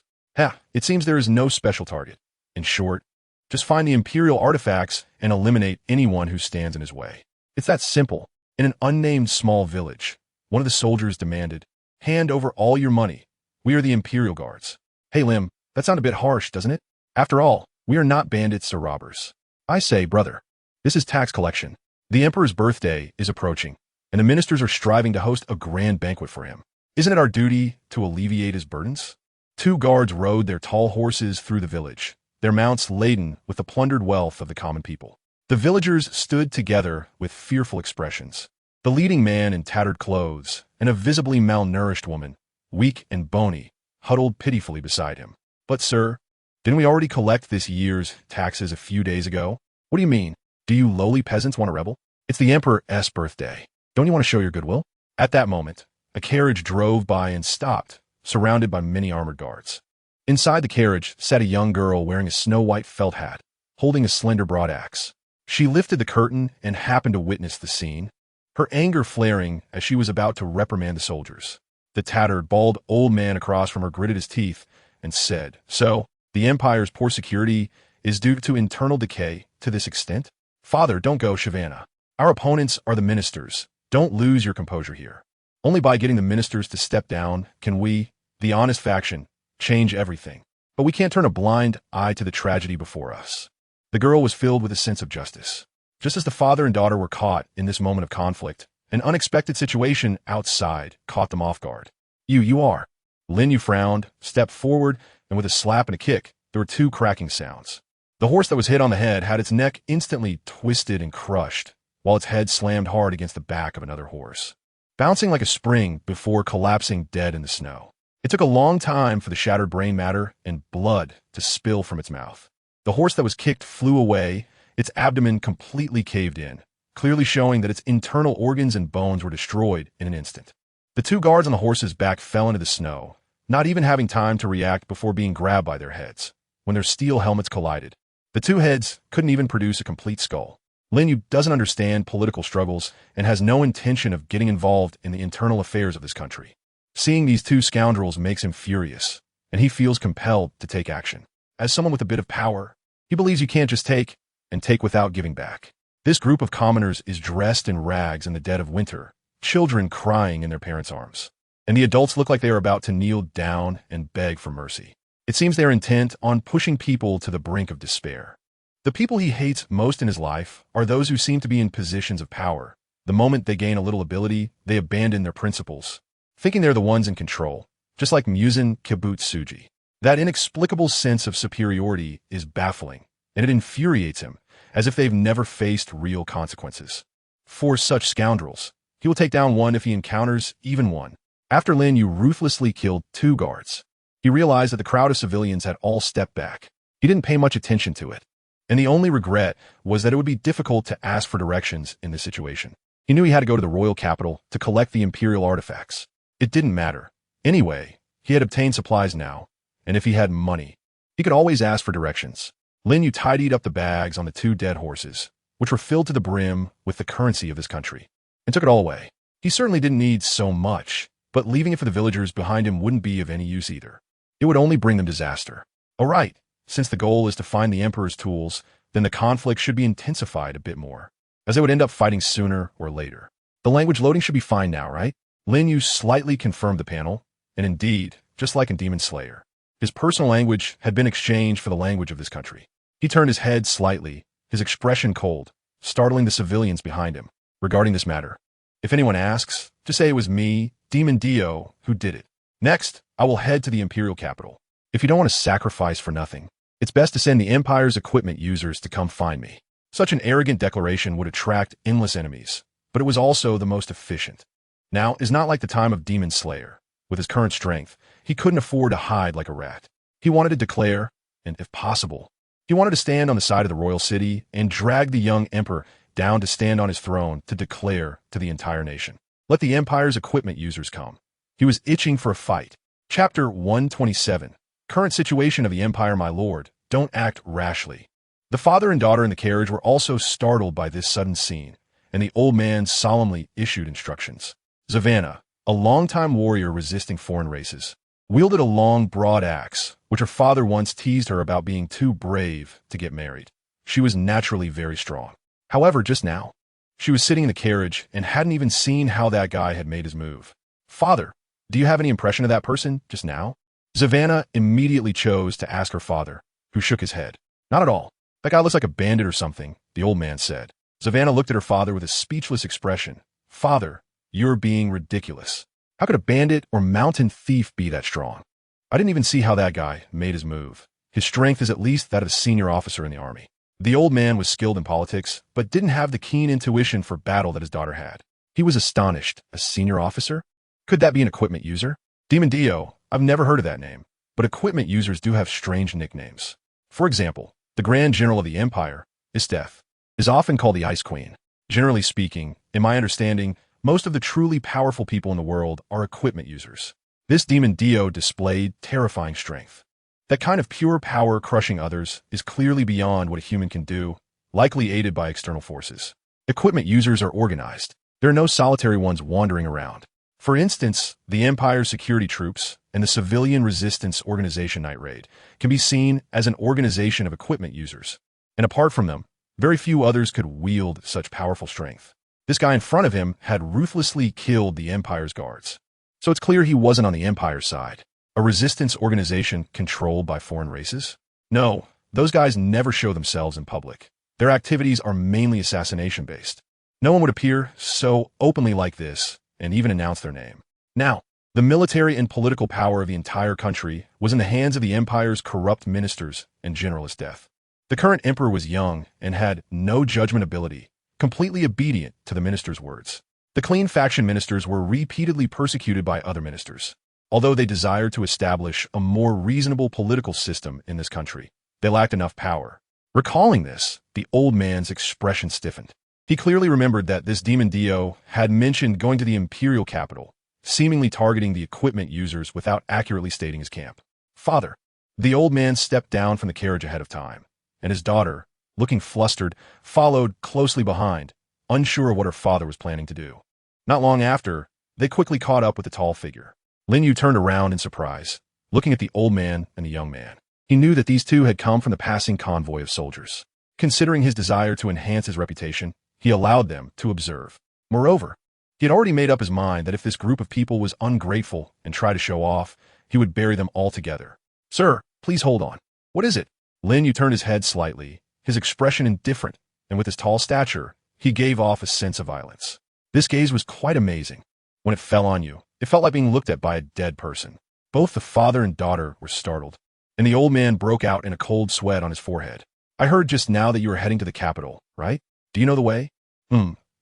It seems there is no special target. In short, just find the Imperial artifacts and eliminate anyone who stands in his way. It's that simple. In an unnamed small village, one of the soldiers demanded, "Hand over all your money. We are the Imperial Guards." Hey Lim, that sounds a bit harsh, doesn't it? After all, we are not bandits or robbers. I say, brother, this is tax collection. The Emperor's birthday is approaching, and the ministers are striving to host a grand banquet for him. Isn't it our duty to alleviate his burdens? 2 guards rode their tall horses through the village, their mounts laden with the plundered wealth of the common people. The villagers stood together with fearful expressions. The leading man in tattered clothes and a visibly malnourished woman, weak and bony, huddled pitifully beside him. But sir, didn't we already collect this year's taxes a few days ago? What do you mean? Do you lowly peasants want to rebel? It's the Emperor's birthday. Don't you want to show your goodwill? At that moment, a carriage drove by and stopped, surrounded by many armored guards. Inside the carriage sat a young girl wearing a snow-white felt hat, holding a slender broadaxe. She lifted the curtain and happened to witness the scene, her anger flaring as she was about to reprimand the soldiers. The tattered, bald old man across from her gritted his teeth and said, "So, the Empire's poor security is due to internal decay to this extent? Father, don't go, Shavana. Our opponents are the ministers. Don't lose your composure here. Only by getting the ministers to step down can we, the honest faction, change everything. But we can't turn a blind eye to the tragedy before us." The girl was filled with a sense of justice. Just as the father and daughter were caught in this moment of conflict, an unexpected situation outside caught them off guard. You are. Lin Yu frowned, stepped forward, and with a slap and a kick, there were 2 cracking sounds. The horse that was hit on the head had its neck instantly twisted and crushed, while its head slammed hard against the back of another horse, bouncing like a spring before collapsing dead in the snow. It took a long time for the shattered brain matter and blood to spill from its mouth. The horse that was kicked flew away, its abdomen completely caved in, clearly showing that its internal organs and bones were destroyed in an instant. The 2 guards on the horse's back fell into the snow, not even having time to react before being grabbed by their heads, when their steel helmets collided. The 2 heads couldn't even produce a complete skull. Lin Yu doesn't understand political struggles and has no intention of getting involved in the internal affairs of this country. Seeing these 2 scoundrels makes him furious, and he feels compelled to take action. As someone with a bit of power, he believes you can't just take and take without giving back. This group of commoners is dressed in rags in the dead of winter, children crying in their parents' arms, and the adults look like they are about to kneel down and beg for mercy. It seems they are intent on pushing people to the brink of despair. The people he hates most in his life are those who seem to be in positions of power. The moment they gain a little ability, they abandon their principles, thinking they're the ones in control, just like Muzan Kibutsuji. That inexplicable sense of superiority is baffling, and it infuriates him, as if they've never faced real consequences. For such scoundrels, he will take down one if he encounters even one. After Lin Yu ruthlessly killed 2 guards, he realized that the crowd of civilians had all stepped back. He didn't pay much attention to it, and the only regret was that it would be difficult to ask for directions in this situation. He knew he had to go to the royal capital to collect the Imperial artifacts. It didn't matter. Anyway, he had obtained supplies now, and if he had money, he could always ask for directions. Lin Yu tidied up the bags on the 2 dead horses, which were filled to the brim with the currency of his country, and took it all away. He certainly didn't need so much, but leaving it for the villagers behind him wouldn't be of any use either. It would only bring them disaster. All right, since the goal is to find the Emperor's tools, then the conflict should be intensified a bit more, as they would end up fighting sooner or later. The language loading should be fine now, right? Lin Yu slightly confirmed the panel, and indeed, just like in Demon Slayer, his personal language had been exchanged for the language of this country. He turned his head slightly, his expression cold, startling the civilians behind him. Regarding this matter, if anyone asks, just say it was me, Demon Dio, who did it. Next, I will head to the Imperial capital. If you don't want to sacrifice for nothing, it's best to send the Empire's equipment users to come find me. Such an arrogant declaration would attract endless enemies, but it was also the most efficient. Now, it's not like the time of Demon Slayer. With his current strength, he couldn't afford to hide like a rat. He wanted to declare, and if possible, he wanted to stand on the side of the royal city and drag the young emperor down to stand on his throne to declare to the entire nation. Let the Empire's equipment users come. He was itching for a fight. Chapter 127. Current situation of the Empire, my lord. Don't act rashly. The father and daughter in the carriage were also startled by this sudden scene, and the old man solemnly issued instructions. Zavanna, a longtime warrior resisting foreign races, wielded a long, broad axe, which her father once teased her about being too brave to get married. She was naturally very strong. However, just now, she was sitting in the carriage and hadn't even seen how that guy had made his move. Father, do you have any impression of that person just now? Zavanna immediately chose to ask her father, who shook his head. Not at all. That guy looks like a bandit or something, the old man said. Zavanna looked at her father with a speechless expression. Father, you're being ridiculous. How could a bandit or mountain thief be that strong? I didn't even see how that guy made his move. His strength is at least that of a senior officer in the army. The old man was skilled in politics, but didn't have the keen intuition for battle that his daughter had. He was astonished. A senior officer? Could that be an equipment user? Demon Dio, I've never heard of that name, but equipment users do have strange nicknames. For example, the Grand General of the Empire, Isteth, is often called the Ice Queen. Generally speaking, in my understanding, most of the truly powerful people in the world are equipment users. This Demon Dio displayed terrifying strength. That kind of pure power crushing others is clearly beyond what a human can do, likely aided by external forces. Equipment users are organized. There are no solitary ones wandering around. For instance, the Empire's security troops and the civilian resistance organization Night Raid can be seen as an organization of equipment users. And apart from them, very few others could wield such powerful strength. This guy in front of him had ruthlessly killed the Empire's guards. So it's clear he wasn't on the Empire's side. A resistance organization controlled by foreign races? No, those guys never show themselves in public. Their activities are mainly assassination-based. No one would appear so openly like this and even announce their name. Now, the military and political power of the entire country was in the hands of the Empire's corrupt ministers and generalist death. The current emperor was young and had no judgment ability, completely obedient to the minister's words. The clean faction ministers were repeatedly persecuted by other ministers. Although they desired to establish a more reasonable political system in this country, they lacked enough power. Recalling this, the old man's expression stiffened. He clearly remembered that this Demon Dio had mentioned going to the Imperial capital, seemingly targeting the equipment users without accurately stating his camp. Father, the old man stepped down from the carriage ahead of time, and his daughter, looking flustered, followed closely behind, unsure of what her father was planning to do. Not long after, they quickly caught up with the tall figure. Lin Yu turned around in surprise, looking at the old man and the young man. He knew that these two had come from the passing convoy of soldiers. Considering his desire to enhance his reputation, he allowed them to observe. Moreover, he had already made up his mind that if this group of people was ungrateful and tried to show off, he would bury them all together. Sir, please hold on. What is it? Lin Yu turned his head slightly, his expression indifferent, and with his tall stature, he gave off a sense of violence. This gaze was quite amazing. When it fell on you, it felt like being looked at by a dead person. Both the father and daughter were startled, and the old man broke out in a cold sweat on his forehead. I heard just now that you were heading to the capital, right? Do you know the way?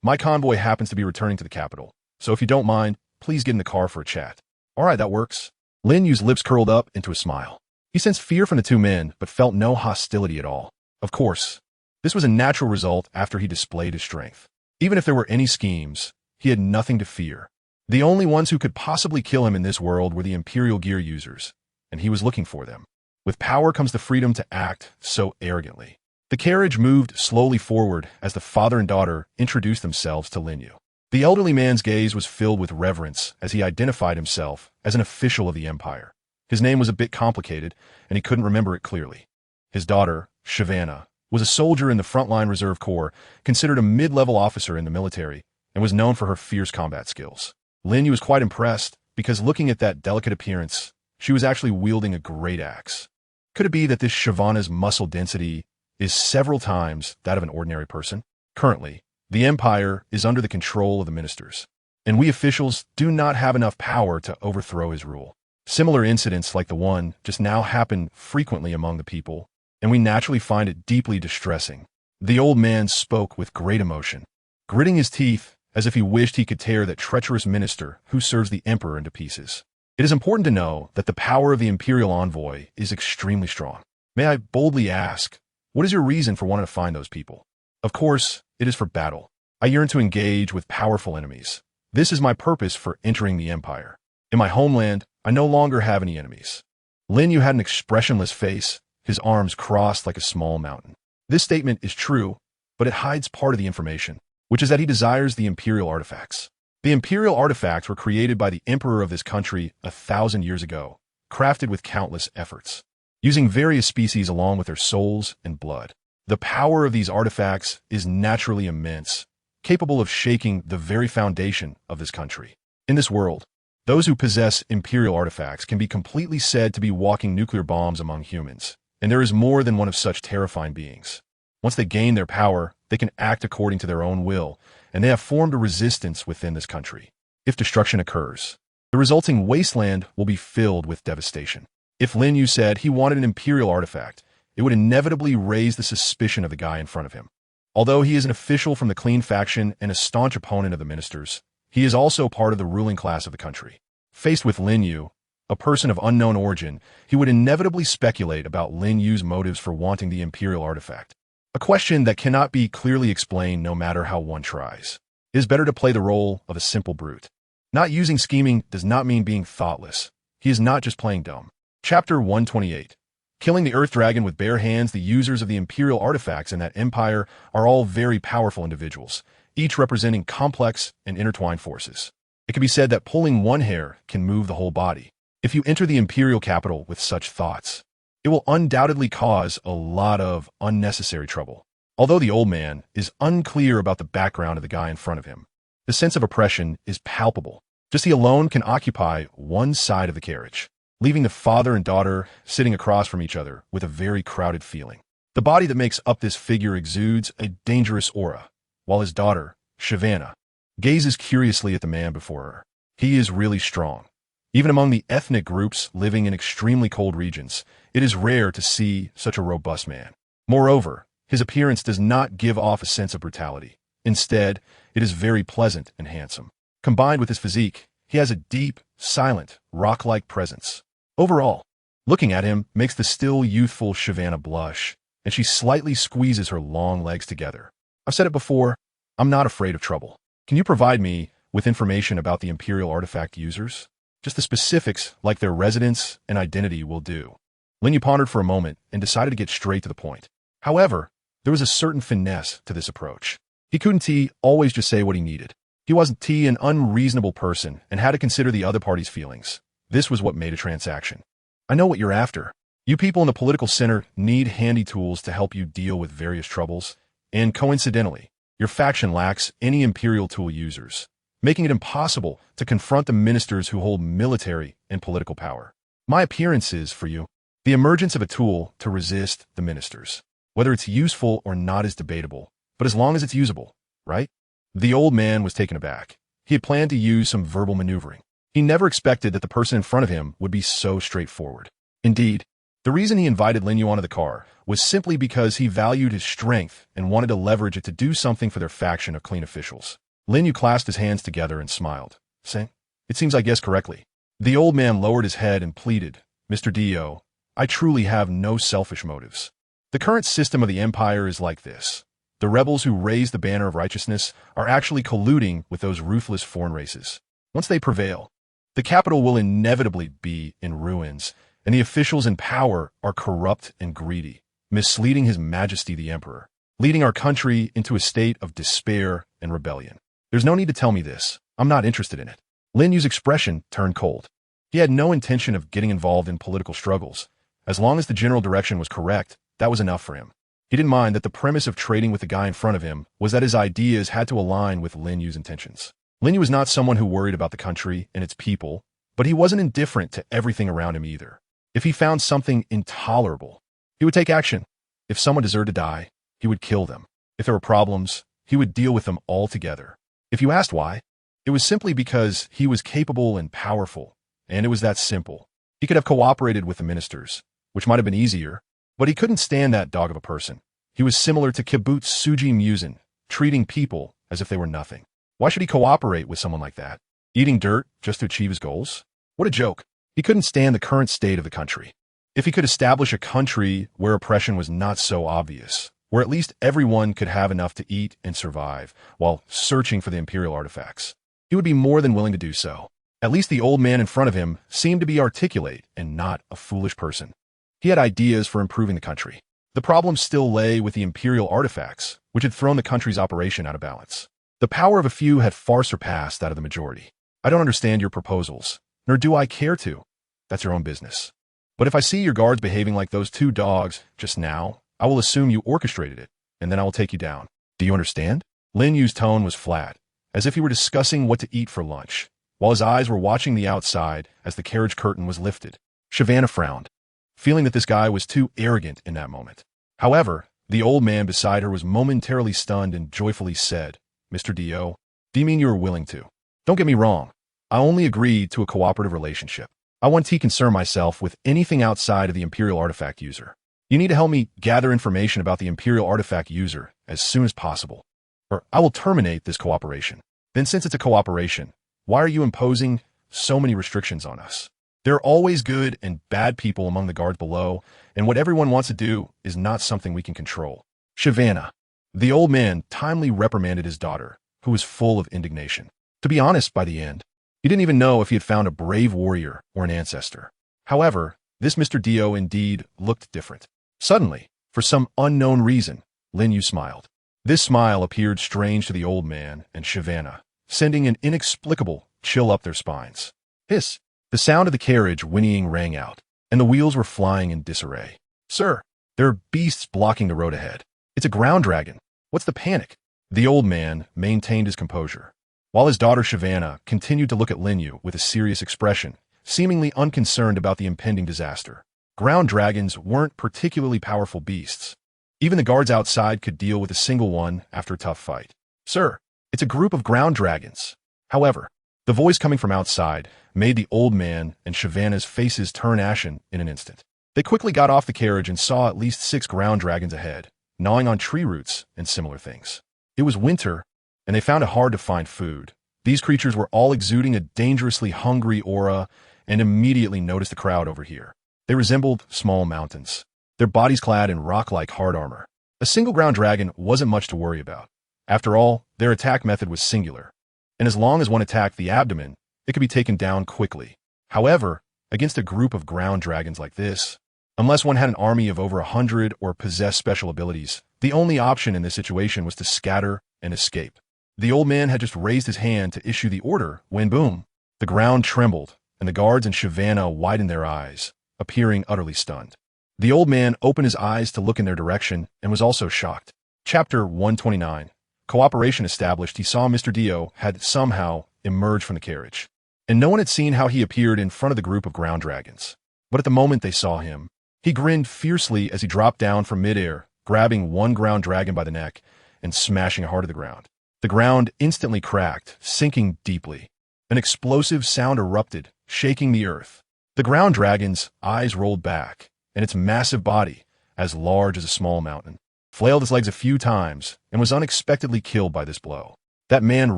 My convoy happens to be returning to the capital, so if you don't mind, please get in the car for a chat. All right, that works. Lin Yu's lips curled up into a smile. He sensed fear from the two men, but felt no hostility at all. Of course, this was a natural result after he displayed his strength. Even if there were any schemes, he had nothing to fear. The only ones who could possibly kill him in this world were the Imperial gear users, and he was looking for them. With power comes the freedom to act so arrogantly. The carriage moved slowly forward as the father and daughter introduced themselves to Lin Yu. The elderly man's gaze was filled with reverence as he identified himself as an official of the Empire. His name was a bit complicated, and he couldn't remember it clearly. His daughter, Zavanna, was a soldier in the Frontline Reserve Corps, considered a mid-level officer in the military, and was known for her fierce combat skills. Lin Yu was quite impressed, because looking at that delicate appearance, she was actually wielding a great axe. Could it be that this Shyvana's muscle density is several times that of an ordinary person? Currently, the Empire is under the control of the ministers, and we officials do not have enough power to overthrow his rule. Similar incidents like the one just now happen frequently among the people, and we naturally find it deeply distressing. The old man spoke with great emotion, gritting his teeth as if he wished he could tear that treacherous minister who serves the emperor into pieces. It is important to know that the power of the imperial envoy is extremely strong. May I boldly ask, what is your reason for wanting to find those people? Of course, it is for battle. I yearn to engage with powerful enemies. This is my purpose for entering the Empire. In my homeland, I no longer have any enemies. Lin Yu had an expressionless face, his arms crossed like a small mountain. This statement is true, but it hides part of the information, which is that he desires the imperial artifacts. The imperial artifacts were created by the emperor of this country 1,000 years ago, crafted with countless efforts, using various species along with their souls and blood. The power of these artifacts is naturally immense, capable of shaking the very foundation of this country. In this world, those who possess imperial artifacts can be completely said to be walking nuclear bombs among humans, and there is more than one of such terrifying beings. Once they gain their power, they can act according to their own will, and they have formed a resistance within this country. If destruction occurs, the resulting wasteland will be filled with devastation. If Lin Yu said he wanted an imperial artifact, it would inevitably raise the suspicion of the guy in front of him. Although he is an official from the Clean faction and a staunch opponent of the ministers, he is also part of the ruling class of the country. Faced with Lin Yu, a person of unknown origin, he would inevitably speculate about Lin Yu's motives for wanting the imperial artifact. A question that cannot be clearly explained no matter how one tries. It is better to play the role of a simple brute. Not using scheming does not mean being thoughtless. He is not just playing dumb. Chapter 128. Killing the Earth Dragon with bare hands. The users of the imperial artifacts in that empire are all very powerful individuals, each representing complex and intertwined forces. It can be said that pulling one hair can move the whole body. If you enter the imperial capital with such thoughts, it will undoubtedly cause a lot of unnecessary trouble. Although the old man is unclear about the background of the guy in front of him, the sense of oppression is palpable. Just he alone can occupy one side of the carriage, leaving the father and daughter sitting across from each other with a very crowded feeling. The body that makes up this figure exudes a dangerous aura, while his daughter, Shyvana, gazes curiously at the man before her. He is really strong. Even among the ethnic groups living in extremely cold regions, it is rare to see such a robust man. Moreover, his appearance does not give off a sense of brutality. Instead, it is very pleasant and handsome. Combined with his physique, he has a deep, silent, rock-like presence. Overall, looking at him makes the still youthful Shyvana blush, and she slightly squeezes her long legs together. I've said it before, I'm not afraid of trouble. Can you provide me with information about the imperial artifact users? Just the specifics, like their residence and identity, will do. Lin Yu pondered for a moment and decided to get straight to the point. However, there was a certain finesse to this approach. He couldn't always just say what he needed. He wasn't an unreasonable person and had to consider the other party's feelings. This was what made a transaction. I know what you're after. You people in the political center need handy tools to help you deal with various troubles, and coincidentally, your faction lacks any imperial tool users, making it impossible to confront the ministers who hold military and political power. My appearance is, for you, the emergence of a tool to resist the ministers. Whether it's useful or not is debatable, but as long as it's usable, right? The old man was taken aback. He had planned to use some verbal maneuvering. He never expected that the person in front of him would be so straightforward. Indeed, the reason he invited Lin Yu onto the car was simply because he valued his strength and wanted to leverage it to do something for their faction of clean officials. Lin Yu clasped his hands together and smiled, saying, "It seems I guessed correctly." The old man lowered his head and pleaded, "Mr. Dio, I truly have no selfish motives. The current system of the Empire is like this. The rebels who raise the banner of righteousness are actually colluding with those ruthless foreign races. Once they prevail, the capital will inevitably be in ruins, and the officials in power are corrupt and greedy, misleading His Majesty the Emperor, leading our country into a state of despair and rebellion. There's no need to tell me this. I'm not interested in it." Lin Yu's expression turned cold. He had no intention of getting involved in political struggles. As long as the general direction was correct, that was enough for him. He didn't mind that the premise of trading with the guy in front of him was that his ideas had to align with Lin Yu's intentions. Lin Yu was not someone who worried about the country and its people, but he wasn't indifferent to everything around him either. If he found something intolerable, he would take action. If someone deserved to die, he would kill them. If there were problems, he would deal with them altogether. If you asked why, it was simply because he was capable and powerful, and it was that simple. He could have cooperated with the ministers, which might have been easier, but he couldn't stand that dog of a person. He was similar to Kibbutz Suji Musin, treating people as if they were nothing. Why should he cooperate with someone like that? Eating dirt just to achieve his goals? What a joke. He couldn't stand the current state of the country. If he could establish a country where oppression was not so obvious, where at least everyone could have enough to eat and survive while searching for the imperial artifacts, he would be more than willing to do so. At least the old man in front of him seemed to be articulate and not a foolish person. He had ideas for improving the country. The problem still lay with the imperial artifacts, which had thrown the country's operation out of balance. The power of a few had far surpassed that of the majority. I don't understand your proposals, nor do I care to. That's your own business. But if I see your guards behaving like those two dogs just now, I will assume you orchestrated it, and then I will take you down. Do you understand? Lin Yu's tone was flat, as if he were discussing what to eat for lunch, while his eyes were watching the outside as the carriage curtain was lifted. Shavana frowned, feeling that this guy was too arrogant in that moment. However, the old man beside her was momentarily stunned and joyfully said, Mr. D.O., do you mean you are willing to? Don't get me wrong. I only agreed to a cooperative relationship. I want to concern myself with anything outside of the Imperial Artifact user. You need to help me gather information about the Imperial Artifact user as soon as possible, or I will terminate this cooperation. Then since it's a cooperation, why are you imposing so many restrictions on us? There are always good and bad people among the guards below, and what everyone wants to do is not something we can control. Shavana. The old man timely reprimanded his daughter, who was full of indignation. To be honest, by the end, he didn't even know if he had found a brave warrior or an ancestor. However, this Mr. Dio indeed looked different. Suddenly, for some unknown reason, Lin Yu smiled. This smile appeared strange to the old man and Shavana, sending an inexplicable chill up their spines. Hiss! The sound of the carriage whinnying rang out, and the wheels were flying in disarray. Sir, there are beasts blocking the road ahead. It's a ground dragon. What's the panic? The old man maintained his composure, while his daughter Shavana continued to look at Lin Yu with a serious expression, seemingly unconcerned about the impending disaster. Ground dragons weren't particularly powerful beasts. Even the guards outside could deal with a single one after a tough fight. Sir, it's a group of ground dragons. However, the voice coming from outside made the old man and Shavana's faces turn ashen in an instant. They quickly got off the carriage and saw at least 6 ground dragons ahead, gnawing on tree roots and similar things. It was winter, and they found it hard to find food. These creatures were all exuding a dangerously hungry aura and immediately noticed the crowd over here. They resembled small mountains, their bodies clad in rock-like hard armor. A single ground dragon wasn't much to worry about. After all, their attack method was singular, and as long as one attacked the abdomen, it could be taken down quickly. However, against a group of ground dragons like this, unless one had an army of over 100 or possessed special abilities, the only option in this situation was to scatter and escape. The old man had just raised his hand to issue the order when boom, the ground trembled, and the guards and Shavana widened their eyes, appearing utterly stunned. The old man opened his eyes to look in their direction and was also shocked. Chapter 129. Cooperation established. He saw Mr. Dio had somehow emerged from the carriage, and no one had seen how he appeared in front of the group of ground dragons. But at the moment they saw him, he grinned fiercely as he dropped down from midair, grabbing one ground dragon by the neck and smashing it hard to the ground. The ground instantly cracked, sinking deeply. An explosive sound erupted, shaking the earth. The ground dragon's eyes rolled back, and its massive body, as large as a small mountain, flailed his legs a few times and was unexpectedly killed by this blow. That man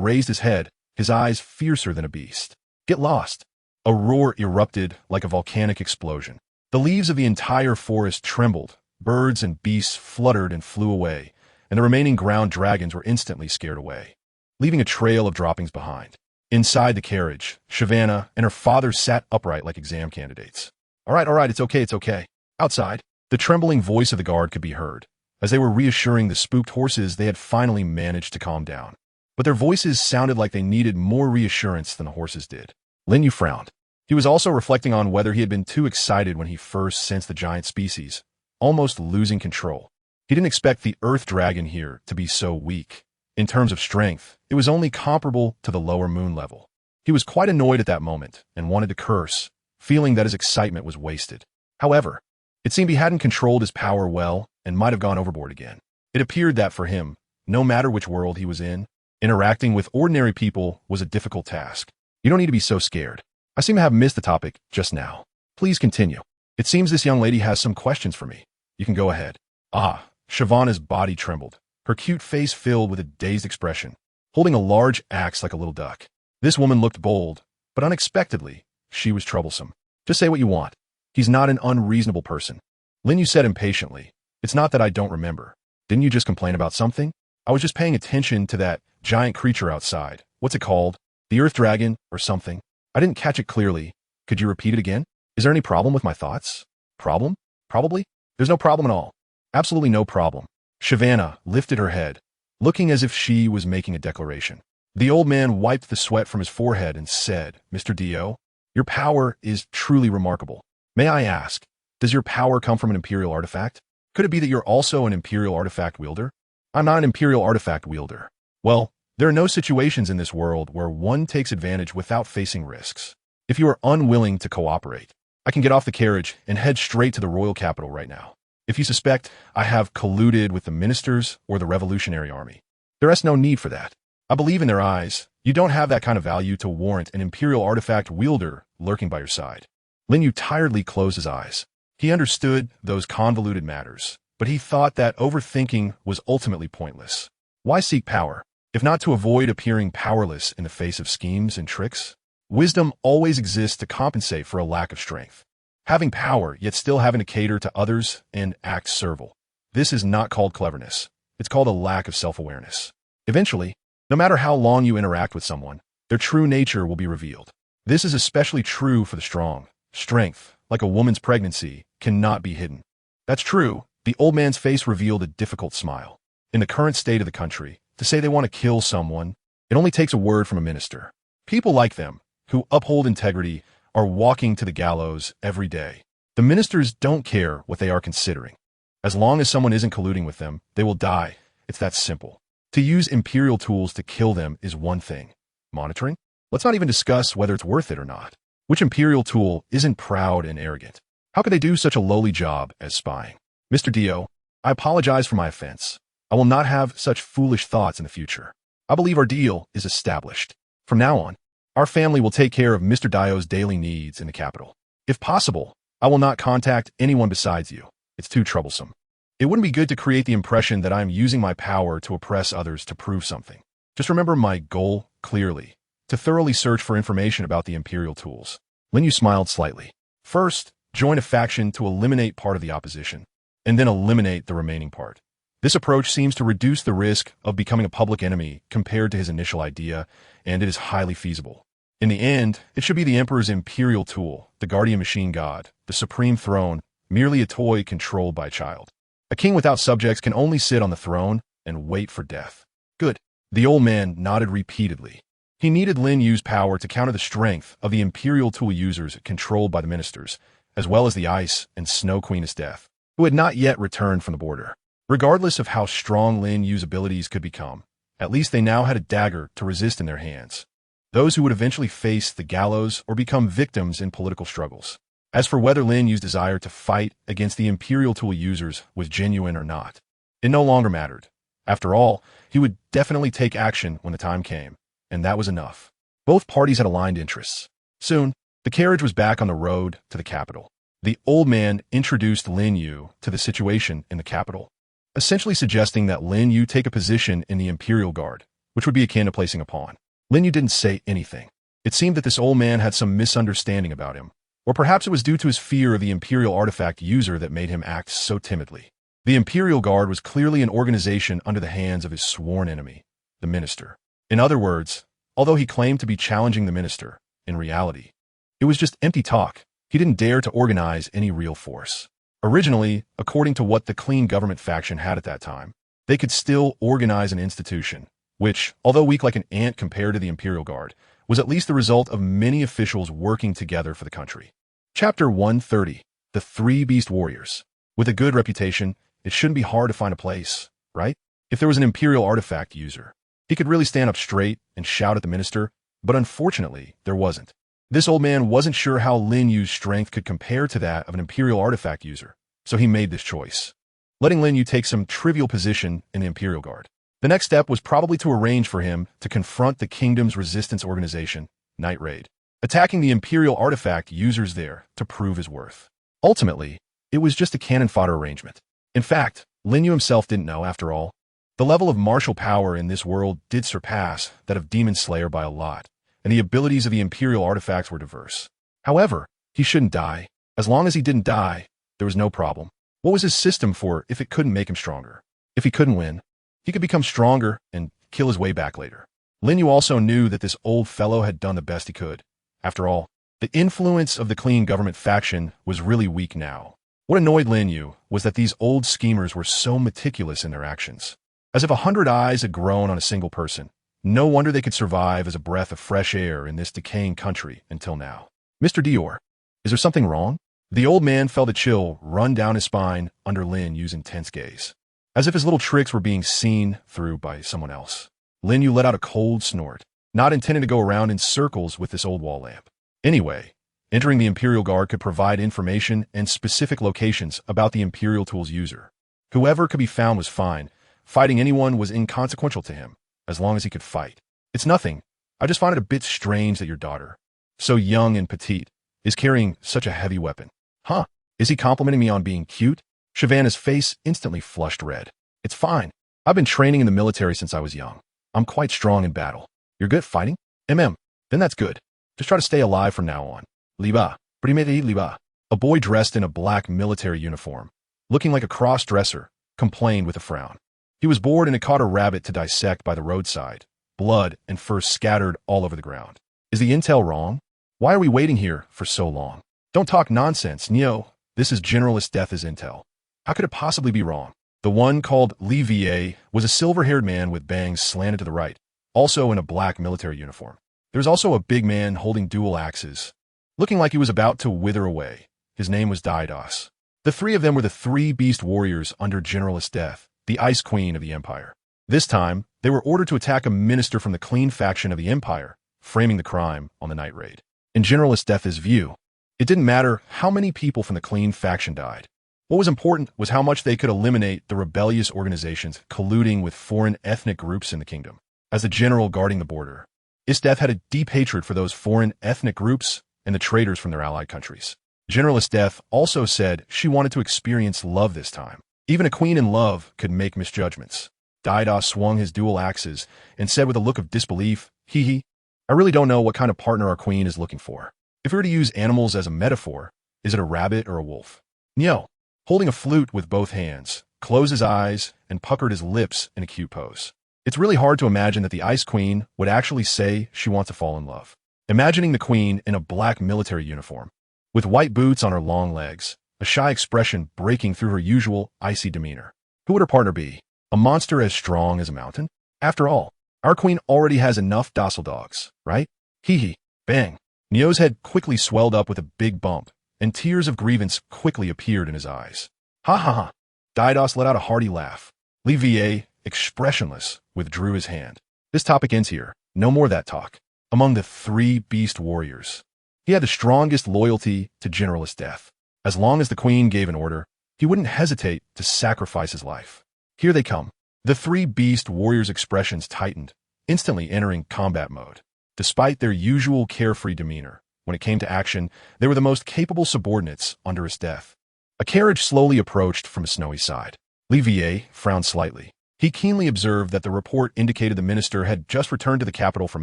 raised his head, his eyes fiercer than a beast. Get lost! A roar erupted like a volcanic explosion. The leaves of the entire forest trembled, birds and beasts fluttered and flew away, and the remaining ground dragons were instantly scared away, leaving a trail of droppings behind. Inside the carriage, Shavana and her father sat upright like exam candidates. All right, it's okay. Outside, the trembling voice of the guard could be heard, as they were reassuring the spooked horses they had finally managed to calm down. But their voices sounded like they needed more reassurance than the horses did. Lin Yu frowned. He was also reflecting on whether he had been too excited when he first sensed the giant species, almost losing control. He didn't expect the earth dragon here to be so weak, In terms of strength, it was only comparable to the lower moon level. He was quite annoyed at that moment and wanted to curse, feeling that his excitement was wasted. However, it seemed he hadn't controlled his power well and might have gone overboard again. It appeared that for him, no matter which world he was in, interacting with ordinary people was a difficult task. You don't need to be so scared. I seem to have missed the topic just now. Please continue. It seems this young lady has some questions for me. You can go ahead. Ah, Shavana's body trembled, her cute face filled with a dazed expression, holding a large axe like a little duck. This woman looked bold, but unexpectedly, she was troublesome. Just say what you want. He's not an unreasonable person. Lin Yu said impatiently. It's not that I don't remember. Didn't you just complain about something? I was just paying attention to that giant creature outside. What's it called? The Earth Dragon or something? I didn't catch it clearly. Could you repeat it again? Is there any problem with my thoughts? Problem? Probably? There's no problem at all. Absolutely no problem. Shavana lifted her head, looking as if she was making a declaration. The old man wiped the sweat from his forehead and said, Mr. Dio, your power is truly remarkable. May I ask, does your power come from an Imperial artifact? Could it be that you're also an Imperial artifact wielder? I'm not an Imperial artifact wielder. Well, there are no situations in this world where one takes advantage without facing risks. If you are unwilling to cooperate, I can get off the carriage and head straight to the royal capital right now. If you suspect I have colluded with the ministers or the Revolutionary Army, there is no need for that. I believe in their eyes, you don't have that kind of value to warrant an Imperial artifact wielder lurking by your side. Lin Yu tiredly closed his eyes. He understood those convoluted matters, but he thought that overthinking was ultimately pointless. Why seek power, if not to avoid appearing powerless in the face of schemes and tricks? Wisdom always exists to compensate for a lack of strength. Having power, yet still having to cater to others and act servile. This is not called cleverness. It's called a lack of self-awareness. Eventually, no matter how long you interact with someone, their true nature will be revealed. This is especially true for the strong. Strength, like a woman's pregnancy, cannot be hidden. That's true. The old man's face revealed a difficult smile. In the current state of the country, to say they want to kill someone, it only takes a word from a minister. People like them, who uphold integrity, are walking to the gallows every day. The ministers don't care what they are considering. As long as someone isn't colluding with them, they will die. It's that simple. To use Imperial tools to kill them is one thing. Monitoring? Let's not even discuss whether it's worth it or not. Which Imperial tool isn't proud and arrogant? How could they do such a lowly job as spying? Mr. Dio, I apologize for my offense. I will not have such foolish thoughts in the future. I believe our deal is established. From now on, our family will take care of Mr. Dio's daily needs in the capital. If possible, I will not contact anyone besides you. It's too troublesome. It wouldn't be good to create the impression that I am using my power to oppress others to prove something. Just remember my goal clearly, to thoroughly search for information about the Imperial tools. Lin Yu smiled slightly. First, join a faction to eliminate part of the opposition, and then eliminate the remaining part. This approach seems to reduce the risk of becoming a public enemy compared to his initial idea, and it is highly feasible. In the end, it should be the Emperor's Imperial tool, the guardian machine god, the supreme throne, merely a toy controlled by a child. A king without subjects can only sit on the throne and wait for death. Good. The old man nodded repeatedly. He needed Lin Yu's power to counter the strength of the Imperial tool users controlled by the ministers, as well as the Ice and Snow Queeness Death, who had not yet returned from the border. Regardless of how strong Lin Yu's abilities could become, at least they now had a dagger to resist in their hands. Those who would eventually face the gallows or become victims in political struggles. As for whether Lin Yu's desire to fight against the Imperial tool users was genuine or not, it no longer mattered. After all, he would definitely take action when the time came, and that was enough. Both parties had aligned interests. Soon, the carriage was back on the road to the capital. The old man introduced Lin Yu to the situation in the capital, essentially suggesting that Lin Yu take a position in the Imperial Guard, which would be akin to placing a pawn. Lin Yu didn't say anything. It seemed that this old man had some misunderstanding about him, or perhaps it was due to his fear of the Imperial artifact user that made him act so timidly. The Imperial Guard was clearly an organization under the hands of his sworn enemy, the minister. In other words, although he claimed to be challenging the minister, in reality, it was just empty talk. He didn't dare to organize any real force. Originally, according to what the clean government faction had at that time, they could still organize an institution, which, although weak like an ant compared to the Imperial Guard, was at least the result of many officials working together for the country. Chapter 130, The Three Beast Warriors. With a good reputation, it shouldn't be hard to find a place, right? If there was an Imperial artifact user, He could really stand up straight and shout at the minister, but unfortunately, there wasn't. This old man wasn't sure how Lin Yu's strength could compare to that of an Imperial artifact user, so he made this choice, letting Lin Yu take some trivial position in the Imperial Guard. The next step was probably to arrange for him to confront the kingdom's resistance organization, Night Raid, attacking the Imperial artifact users there to prove his worth. Ultimately, it was just a cannon fodder arrangement. In fact, Lin Yu himself didn't know, after all. The level of martial power in this world did surpass that of Demon Slayer by a lot, and the abilities of the Imperial artifacts were diverse. However, he shouldn't die. As long as he didn't die, there was no problem. What was his system for if it couldn't make him stronger? If he couldn't win, he could become stronger and kill his way back later. Lin Yu also knew that this old fellow had done the best he could. After all, the influence of the clean government faction was really weak now. What annoyed Lin Yu was that these old schemers were so meticulous in their actions. As if 100 eyes had grown on a single person. No wonder they could survive as a breath of fresh air in this decaying country until now. Mr. Dior, is there something wrong? The old man felt a chill run down his spine under Lin Yu's intense gaze, as if his little tricks were being seen through by someone else. Lin Yu let out a cold snort, not intending to go around in circles with this old wall lamp. Anyway, entering the Imperial Guard could provide information and specific locations about the Imperial Tools user. Whoever could be found was fine. Fighting anyone was inconsequential to him, as long as he could fight. It's nothing. I just find it a bit strange that your daughter, so young and petite, is carrying such a heavy weapon. Huh? Is he complimenting me on being cute? Shyvana's face instantly flushed red. It's fine. I've been training in the military since I was young. I'm quite strong in battle. You're good at fighting? Then that's good. Just try to stay alive from now on. Liba. Primete liba. A boy dressed in a black military uniform, looking like a cross-dresser, complained with a frown. He was bored and had caught a rabbit to dissect by the roadside. Blood and fur scattered all over the ground. Is the intel wrong? Why are we waiting here for so long? Don't talk nonsense, Neo. This is Generalist.De's intel. How could it possibly be wrong? The one called Li Va was a silver-haired man with bangs slanted to the right, also in a black military uniform. There was also a big man holding dual axes, looking like he was about to wither away. His name was Didos. The three of them were the three beast warriors under Generalist.De, the Ice Queen of the Empire. This time, they were ordered to attack a minister from the clean faction of the Empire, framing the crime on the Night Raid. In Generalist.De's view, it didn't matter how many people from the clean faction died. What was important was how much they could eliminate the rebellious organizations colluding with foreign ethnic groups in the kingdom. As the general guarding the border, Is.Death had a deep hatred for those foreign ethnic groups and the traitors from their allied countries. Generalist.De also said she wanted to experience love this time. Even a queen in love could make misjudgments. Didos swung his dual axes and said with a look of disbelief, "Hee. I really don't know what kind of partner our queen is looking for. If we were to use animals as a metaphor, is it a rabbit or a wolf?" Nyo, holding a flute with both hands, closed his eyes and puckered his lips in a cute pose. It's really hard to imagine that the Ice Queen would actually say she wants to fall in love. Imagining the queen in a black military uniform, with white boots on her long legs, a shy expression breaking through her usual icy demeanor. Who would her partner be? A monster as strong as a mountain? After all, our queen already has enough docile dogs, right? Hee. Bang. Neo's head quickly swelled up with a big bump, and tears of grievance quickly appeared in his eyes. Ha ha ha. Didos let out a hearty laugh. Li Va, expressionless, withdrew his hand. This topic ends here. No more that talk. Among the three beast warriors, he had the strongest loyalty to Generalist.De. As long as the queen gave an order, he wouldn't hesitate to sacrifice his life. Here they come. The three beast warriors' expressions tightened, instantly entering combat mode. Despite their usual carefree demeanor, when it came to action, they were the most capable subordinates under his death. A carriage slowly approached from a snowy side. Li Va frowned slightly. He keenly observed that the report indicated the minister had just returned to the capital from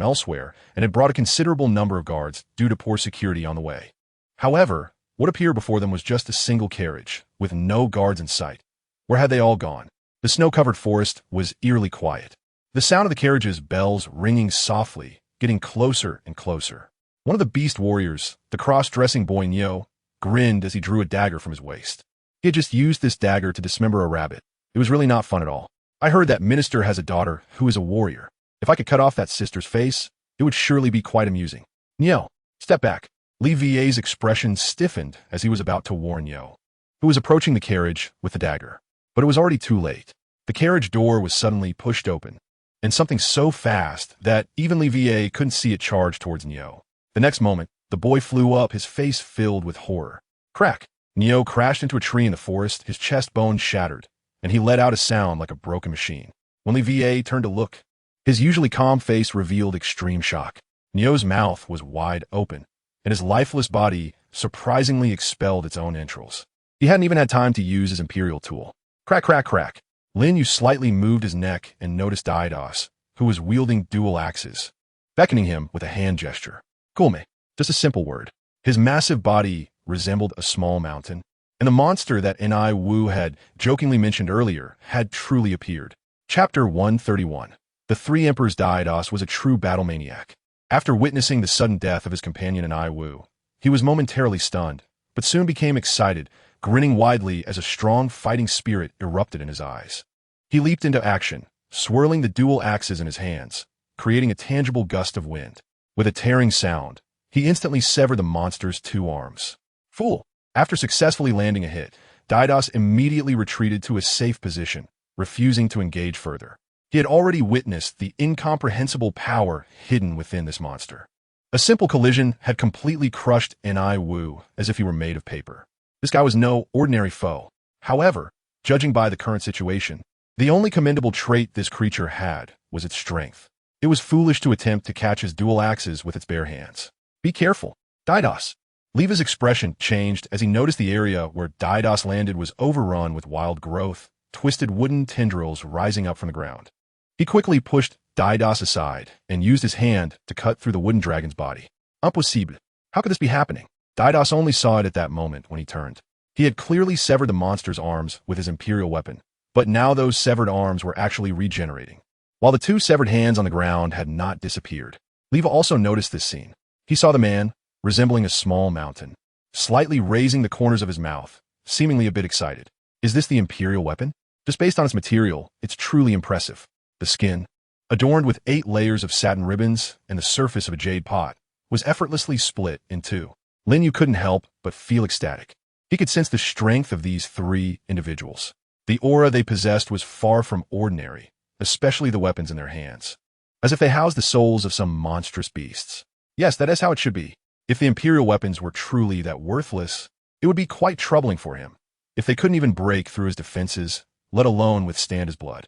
elsewhere and had brought a considerable number of guards due to poor security on the way. However, what appeared before them was just a single carriage, with no guards in sight. Where had they all gone? The snow-covered forest was eerily quiet. The sound of the carriage's bells ringing softly, getting closer and closer. One of the beast warriors, the cross-dressing boy Nyo, grinned as he drew a dagger from his waist. He had just used this dagger to dismember a rabbit. It was really not fun at all. I heard that minister has a daughter who is a warrior. If I could cut off that sister's face, it would surely be quite amusing. Nyo, step back. Li Va's expression stiffened as he was about to warn Nyo, who was approaching the carriage with the dagger. But it was already too late. The carriage door was suddenly pushed open, and something so fast that even Li Va couldn't see it charge towards Neo. The next moment, the boy flew up, his face filled with horror. Crack! Neo crashed into a tree in the forest, his chest bone shattered, and he let out a sound like a broken machine. When Li Va turned to look, his usually calm face revealed extreme shock. Neo's mouth was wide open, and his lifeless body surprisingly expelled its own entrails. He hadn't even had time to use his imperial tool. Crack, crack, crack. Lin Yu slightly moved his neck and noticed Daidos, who was wielding dual axes, beckoning him with a hand gesture. Cool me. Just a simple word. His massive body resembled a small mountain, and the monster that Ni Wu had jokingly mentioned earlier had truly appeared. Chapter 131. The Three Emperors. Daidos was a true battle maniac. After witnessing the sudden death of his companion Ni Wu, he was momentarily stunned, but soon became excited, grinning widely as a strong fighting spirit erupted in his eyes. He leaped into action, swirling the dual axes in his hands, creating a tangible gust of wind. With a tearing sound, he instantly severed the monster's two arms. Fool! After successfully landing a hit, Daidos immediately retreated to a safe position, refusing to engage further. He had already witnessed the incomprehensible power hidden within this monster. A simple collision had completely crushed Ni Wu as if he were made of paper. This guy was no ordinary foe. However, judging by the current situation, the only commendable trait this creature had was its strength. It was foolish to attempt to catch his dual axes with its bare hands. Be careful, Daidos. Leva's expression changed as he noticed the area where Daidos landed was overrun with wild growth, twisted wooden tendrils rising up from the ground. He quickly pushed Daidos aside and used his hand to cut through the wooden dragon's body. Impossible. How could this be happening? Daidos only saw it at that moment when he turned. He had clearly severed the monster's arms with his imperial weapon, but now those severed arms were actually regenerating. While the two severed hands on the ground had not disappeared, Leva also noticed this scene. He saw the man, resembling a small mountain, slightly raising the corners of his mouth, seemingly a bit excited. Is this the imperial weapon? Just based on its material, it's truly impressive. The skin, adorned with 8 layers of satin ribbons and the surface of a jade pot, was effortlessly split in two. Lin Yu couldn't help but feel ecstatic. He could sense the strength of these 3 individuals. The aura they possessed was far from ordinary, especially the weapons in their hands, as if they housed the souls of some monstrous beasts. Yes, that is how it should be. If the imperial weapons were truly that worthless, it would be quite troubling for him, if they couldn't even break through his defenses, let alone withstand his blood.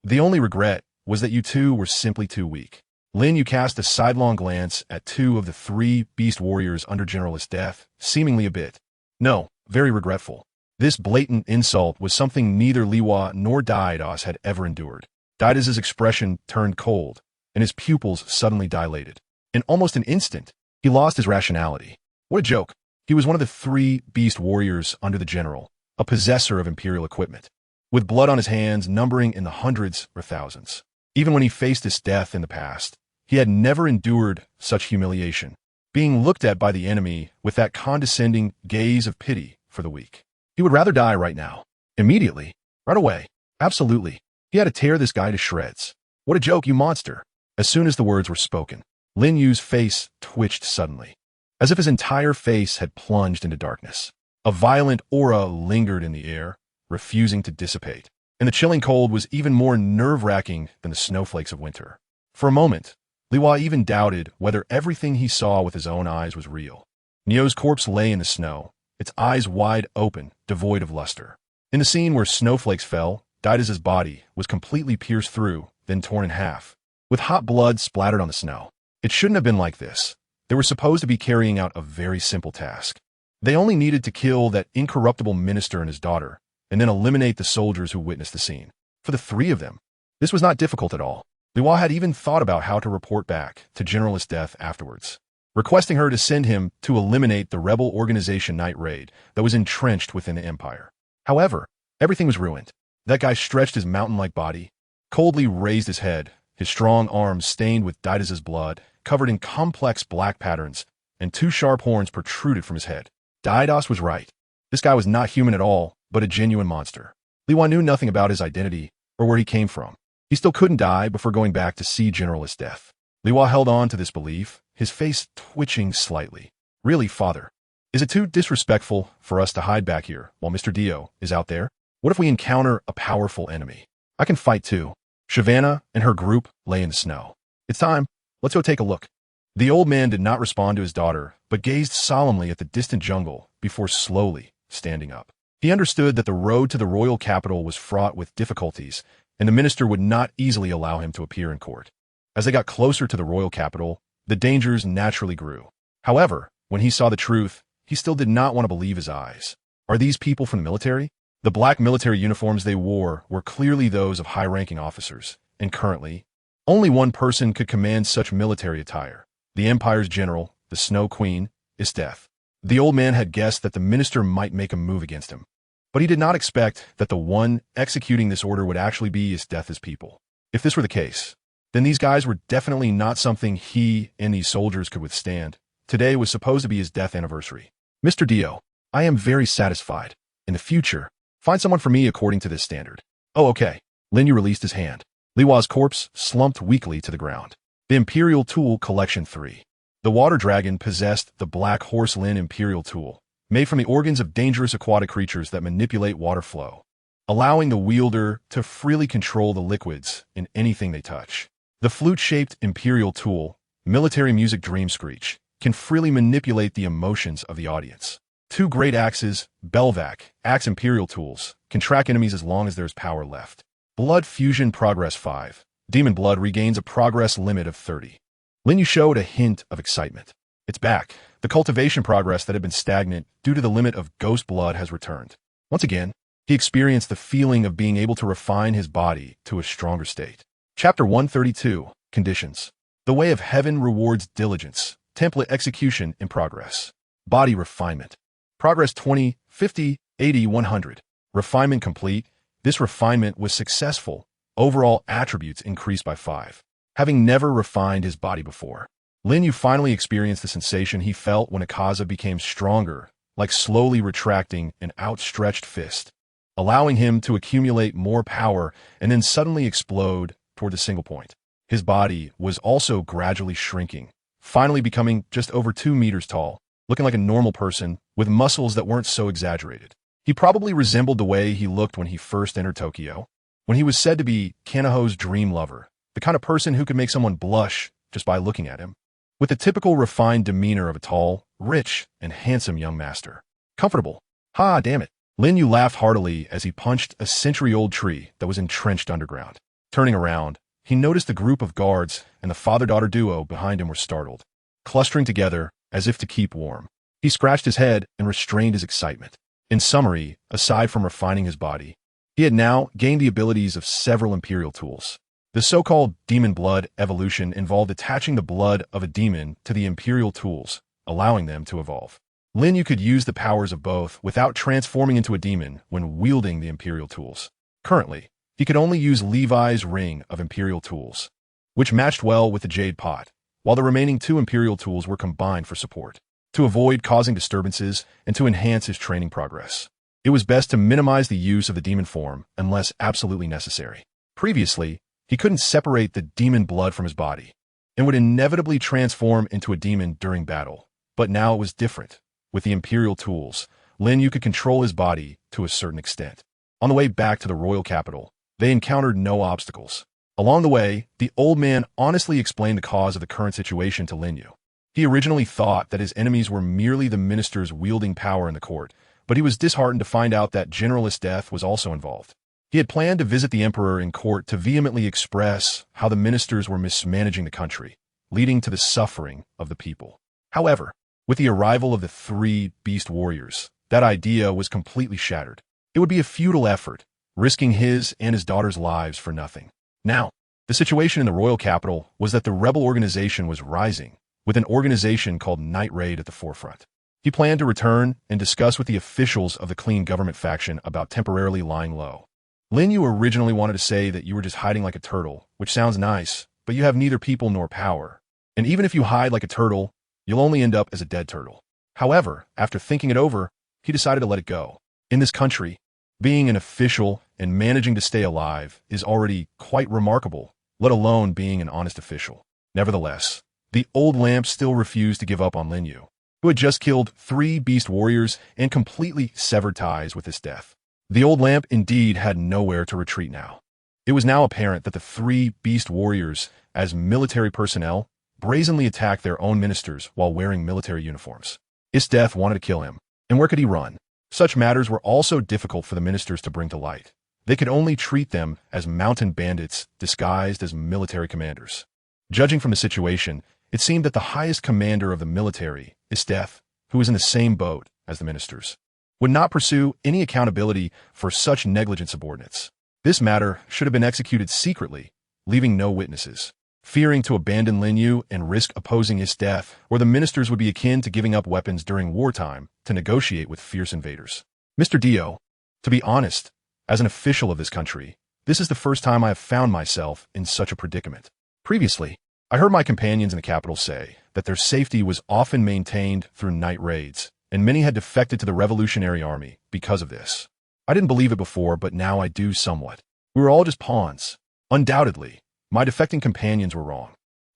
The only regret was that you two were simply too weak. Lin Yu cast a sidelong glance at 2 of the 3 beast warriors under generalist.The, seemingly a bit, no, very regretful. This blatant insult was something neither Liwa nor Daidos had ever endured. Daidos's expression turned cold, and his pupils suddenly dilated. In almost an instant, he lost his rationality. What a joke. He was one of the 3 beast warriors under the general, a possessor of imperial equipment, with blood on his hands numbering in the hundreds or thousands. Even when he faced his death in the past, he had never endured such humiliation, being looked at by the enemy with that condescending gaze of pity for the weak. He would rather die right now. Immediately. Right away. Absolutely. He had to tear this guy to shreds. What a joke, you monster. As soon as the words were spoken, Lin Yu's face twitched suddenly, as if his entire face had plunged into darkness. A violent aura lingered in the air, refusing to dissipate, and the chilling cold was even more nerve-wracking than the snowflakes of winter. For a moment, Liwa even doubted whether everything he saw with his own eyes was real. Neo's corpse lay in the snow, its eyes wide open, devoid of luster. In the scene where snowflakes fell, Daidos's body was completely pierced through, then torn in half, with hot blood splattered on the snow. It shouldn't have been like this. They were supposed to be carrying out a very simple task. They only needed to kill that incorruptible minister and his daughter, and then eliminate the soldiers who witnessed the scene. For the 3 of them, this was not difficult at all. Liwa had even thought about how to report back to generalist.The afterwards, requesting her to send him to eliminate the rebel organization night raid that was entrenched within the empire. However, everything was ruined. That guy stretched his mountain-like body, coldly raised his head, his strong arms stained with Daidos's blood, covered in complex black patterns, and 2 sharp horns protruded from his head. Daidos was right. This guy was not human at all, but a genuine monster. Liwa knew nothing about his identity or where he came from. He still couldn't die before going back to see generalist.The. Liwa held on to this belief, his face twitching slightly. Really, father? Is it too disrespectful for us to hide back here while Mr. Dio is out there? What if we encounter a powerful enemy? I can fight too. Shavannah and her group lay in the snow. It's time. Let's go take a look. The old man did not respond to his daughter, but gazed solemnly at the distant jungle before slowly standing up. He understood that the road to the royal capital was fraught with difficulties, and the minister would not easily allow him to appear in court. As they got closer to the royal capital, the dangers naturally grew. However, when he saw the truth, he still did not want to believe his eyes. Are these people from the military? The black military uniforms they wore were clearly those of high-ranking officers, and currently, only one person could command such military attire. The Empire's general, the Snow Queen, is death. The old man had guessed that the minister might make a move against him, but he did not expect that the one executing this order would actually be as death as people. If this were the case, then these guys were definitely not something he and these soldiers could withstand. Today was supposed to be his death anniversary. Mr. Dio, I am very satisfied. In the future, find someone for me according to this standard. Oh, okay. Lin Yu released his hand. Li Hua's corpse slumped weakly to the ground. The Imperial Tool Collection 3. The water dragon possessed the Black Horse Lin Imperial Tool, made from the organs of dangerous aquatic creatures that manipulate water flow, allowing the wielder to freely control the liquids in anything they touch. The flute-shaped Imperial Tool, Military Music Dream Screech, can freely manipulate the emotions of the audience. Two great axes, Belvac, Axe Imperial Tools, can track enemies as long as there's power left. Blood Fusion Progress 5. Demon Blood regains a progress limit of 30. Lin Yu showed a hint of excitement. It's back. The cultivation progress that had been stagnant due to the limit of ghost blood has returned. Once again, he experienced the feeling of being able to refine his body to a stronger state. Chapter 132, Conditions. The Way of Heaven rewards diligence. Template execution in progress. Body refinement. Progress 20, 50, 80, 100. Refinement complete. This refinement was successful. Overall attributes increased by 5. Having never refined his body before, Lin Yu finally experienced the sensation he felt when Akaza became stronger, like slowly retracting an outstretched fist, allowing him to accumulate more power and then suddenly explode toward a single point. His body was also gradually shrinking, finally becoming just over 2 meters tall, looking like a normal person with muscles that weren't so exaggerated. He probably resembled the way he looked when he first entered Tokyo, when he was said to be Kanaho's dream lover, the kind of person who could make someone blush just by looking at him, with the typical refined demeanor of a tall, rich, and handsome young master. Comfortable. Ha, damn it. Lin Yu laughed heartily as he punched a century-old tree that was entrenched underground. Turning around, he noticed a group of guards and the father-daughter duo behind him were startled, clustering together as if to keep warm. He scratched his head and restrained his excitement. In summary, aside from refining his body, he had now gained the abilities of several Imperial tools. The so-called demon blood evolution involved attaching the blood of a demon to the Imperial tools, allowing them to evolve. Lin Yu could use the powers of both without transforming into a demon when wielding the Imperial tools. Currently, he could only use Levi's ring of Imperial tools, which matched well with the Jade Pot, while the remaining 2 Imperial tools were combined for support, to avoid causing disturbances and to enhance his training progress. It was best to minimize the use of the demon form unless absolutely necessary. Previously, he couldn't separate the demon blood from his body and would inevitably transform into a demon during battle. But now it was different. With the Imperial tools, Lin Yu could control his body to a certain extent. On the way back to the royal capital, they encountered no obstacles. Along the way, the old man honestly explained the cause of the current situation to Lin Yu. He originally thought that his enemies were merely the ministers wielding power in the court, but he was disheartened to find out that Generalist Death was also involved. He had planned to visit the emperor in court to vehemently express how the ministers were mismanaging the country, leading to the suffering of the people. However, with the arrival of the 3 beast warriors, that idea was completely shattered. It would be a futile effort, risking his and his daughter's lives for nothing. Now, the situation in the royal capital was that the rebel organization was rising, with an organization called Night Raid at the forefront. He planned to return and discuss with the officials of the Clean Government faction about temporarily lying low. Lin Yu originally wanted to say that you were just hiding like a turtle, which sounds nice, but you have neither people nor power. And even if you hide like a turtle, you'll only end up as a dead turtle. However, after thinking it over, he decided to let it go. In this country, being an official and managing to stay alive is already quite remarkable, let alone being an honest official. Nevertheless, the old lamp still refused to give up on Lin Yu, who had just killed 3 beast warriors and completely severed ties with his death. The old lamp indeed had nowhere to retreat now. It was now apparent that the three beast warriors, as military personnel, brazenly attacked their own ministers while wearing military uniforms. Death wanted to kill him, and where could he run? Such matters were also difficult for the ministers to bring to light. They could only treat them as mountain bandits disguised as military commanders. Judging from the situation, it seemed that the highest commander of the military, Death, who was in the same boat as the ministers, would not pursue any accountability for such negligent subordinates. This matter should have been executed secretly, leaving no witnesses. Fearing to abandon Lin Yu and risk opposing his death, or the ministers would be akin to giving up weapons during wartime to negotiate with fierce invaders. Mr. To be honest, as an official of this country, this is the first time I have found myself in such a predicament. Previously, I heard my companions in the capital say that their safety was often maintained through night raids, and many had defected to the Revolutionary Army because of this. I didn't believe it before, but now I do somewhat. We were all just pawns. Undoubtedly, my defecting companions were wrong.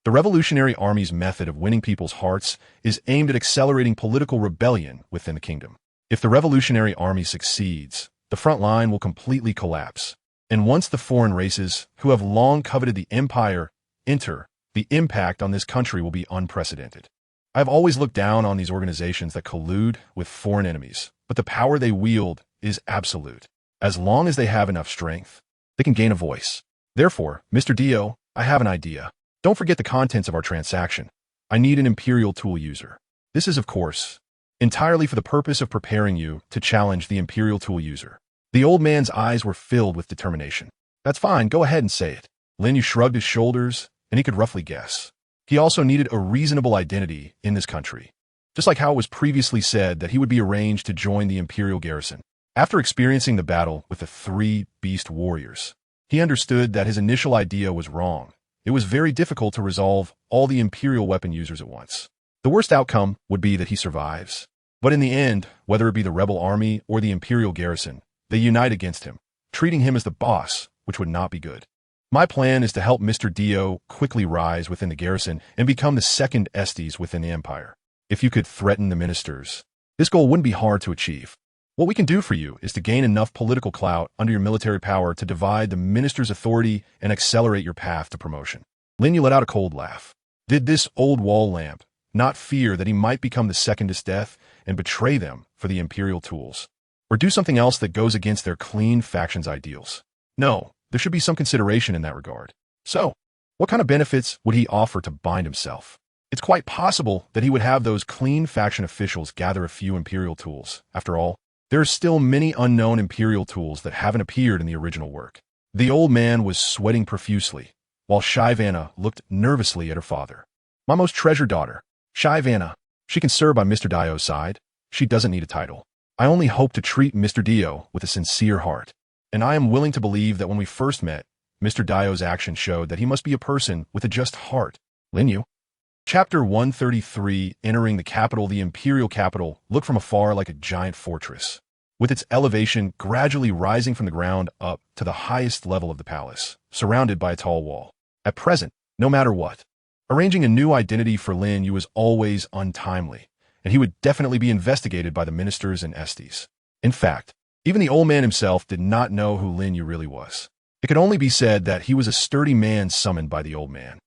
The Revolutionary Army's method of winning people's hearts is aimed at accelerating political rebellion within the kingdom. If the Revolutionary Army succeeds, the front line will completely collapse. And once the foreign races, who have long coveted the empire, enter, the impact on this country will be unprecedented. I have always looked down on these organizations that collude with foreign enemies, but the power they wield is absolute. As long as they have enough strength, they can gain a voice. Therefore, Mr. I have an idea. Don't forget the contents of our transaction. I need an Imperial tool user. This is, of course, entirely for the purpose of preparing you to challenge the Imperial tool user. The old man's eyes were filled with determination. That's fine, go ahead and say it. Lin Yu shrugged his shoulders, and he could roughly guess. He also needed a reasonable identity in this country, just like how it was previously said that he would be arranged to join the Imperial garrison. After experiencing the battle with the three beast warriors, he understood that his initial idea was wrong. It was very difficult to resolve all the Imperial weapon users at once. The worst outcome would be that he survives. But in the end, whether it be the rebel army or the Imperial garrison, they unite against him, treating him as the boss, which would not be good. My plan is to help Mr. quickly rise within the garrison and become the second Estes within the empire. If you could threaten the ministers, this goal wouldn't be hard to achieve. What we can do for you is to gain enough political clout under your military power to divide the minister's authority and accelerate your path to promotion. Lin Yu let out a cold laugh. Did this old wall lamp not fear that he might become the second Death and betray them for the Imperial tools, or do something else that goes against their clean faction's ideals? No, there should be some consideration in that regard. So, what kind of benefits would he offer to bind himself? It's quite possible that he would have those clean faction officials gather a few Imperial tools. After all, there are still many unknown Imperial tools that haven't appeared in the original work. The old man was sweating profusely, while Shyvana looked nervously at her father. My most treasured daughter, Shyvana. She can serve by Mr. Dio's side. She doesn't need a title. I only hope to treat Mr. Dio with a sincere heart. And I am willing to believe that when we first met, Mr. Dio's action showed that he must be a person with a just heart. Lin Yu. Chapter 133, Entering the capital. The Imperial capital looked from afar like a giant fortress, with its elevation gradually rising from the ground up to the highest level of the palace, surrounded by a tall wall. At present, no matter what, arranging a new identity for Lin Yu was always untimely, and he would definitely be investigated by the ministers and Estes. In fact, even the old man himself did not know who Lin Yu really was. It could only be said that he was a sturdy man summoned by the old man,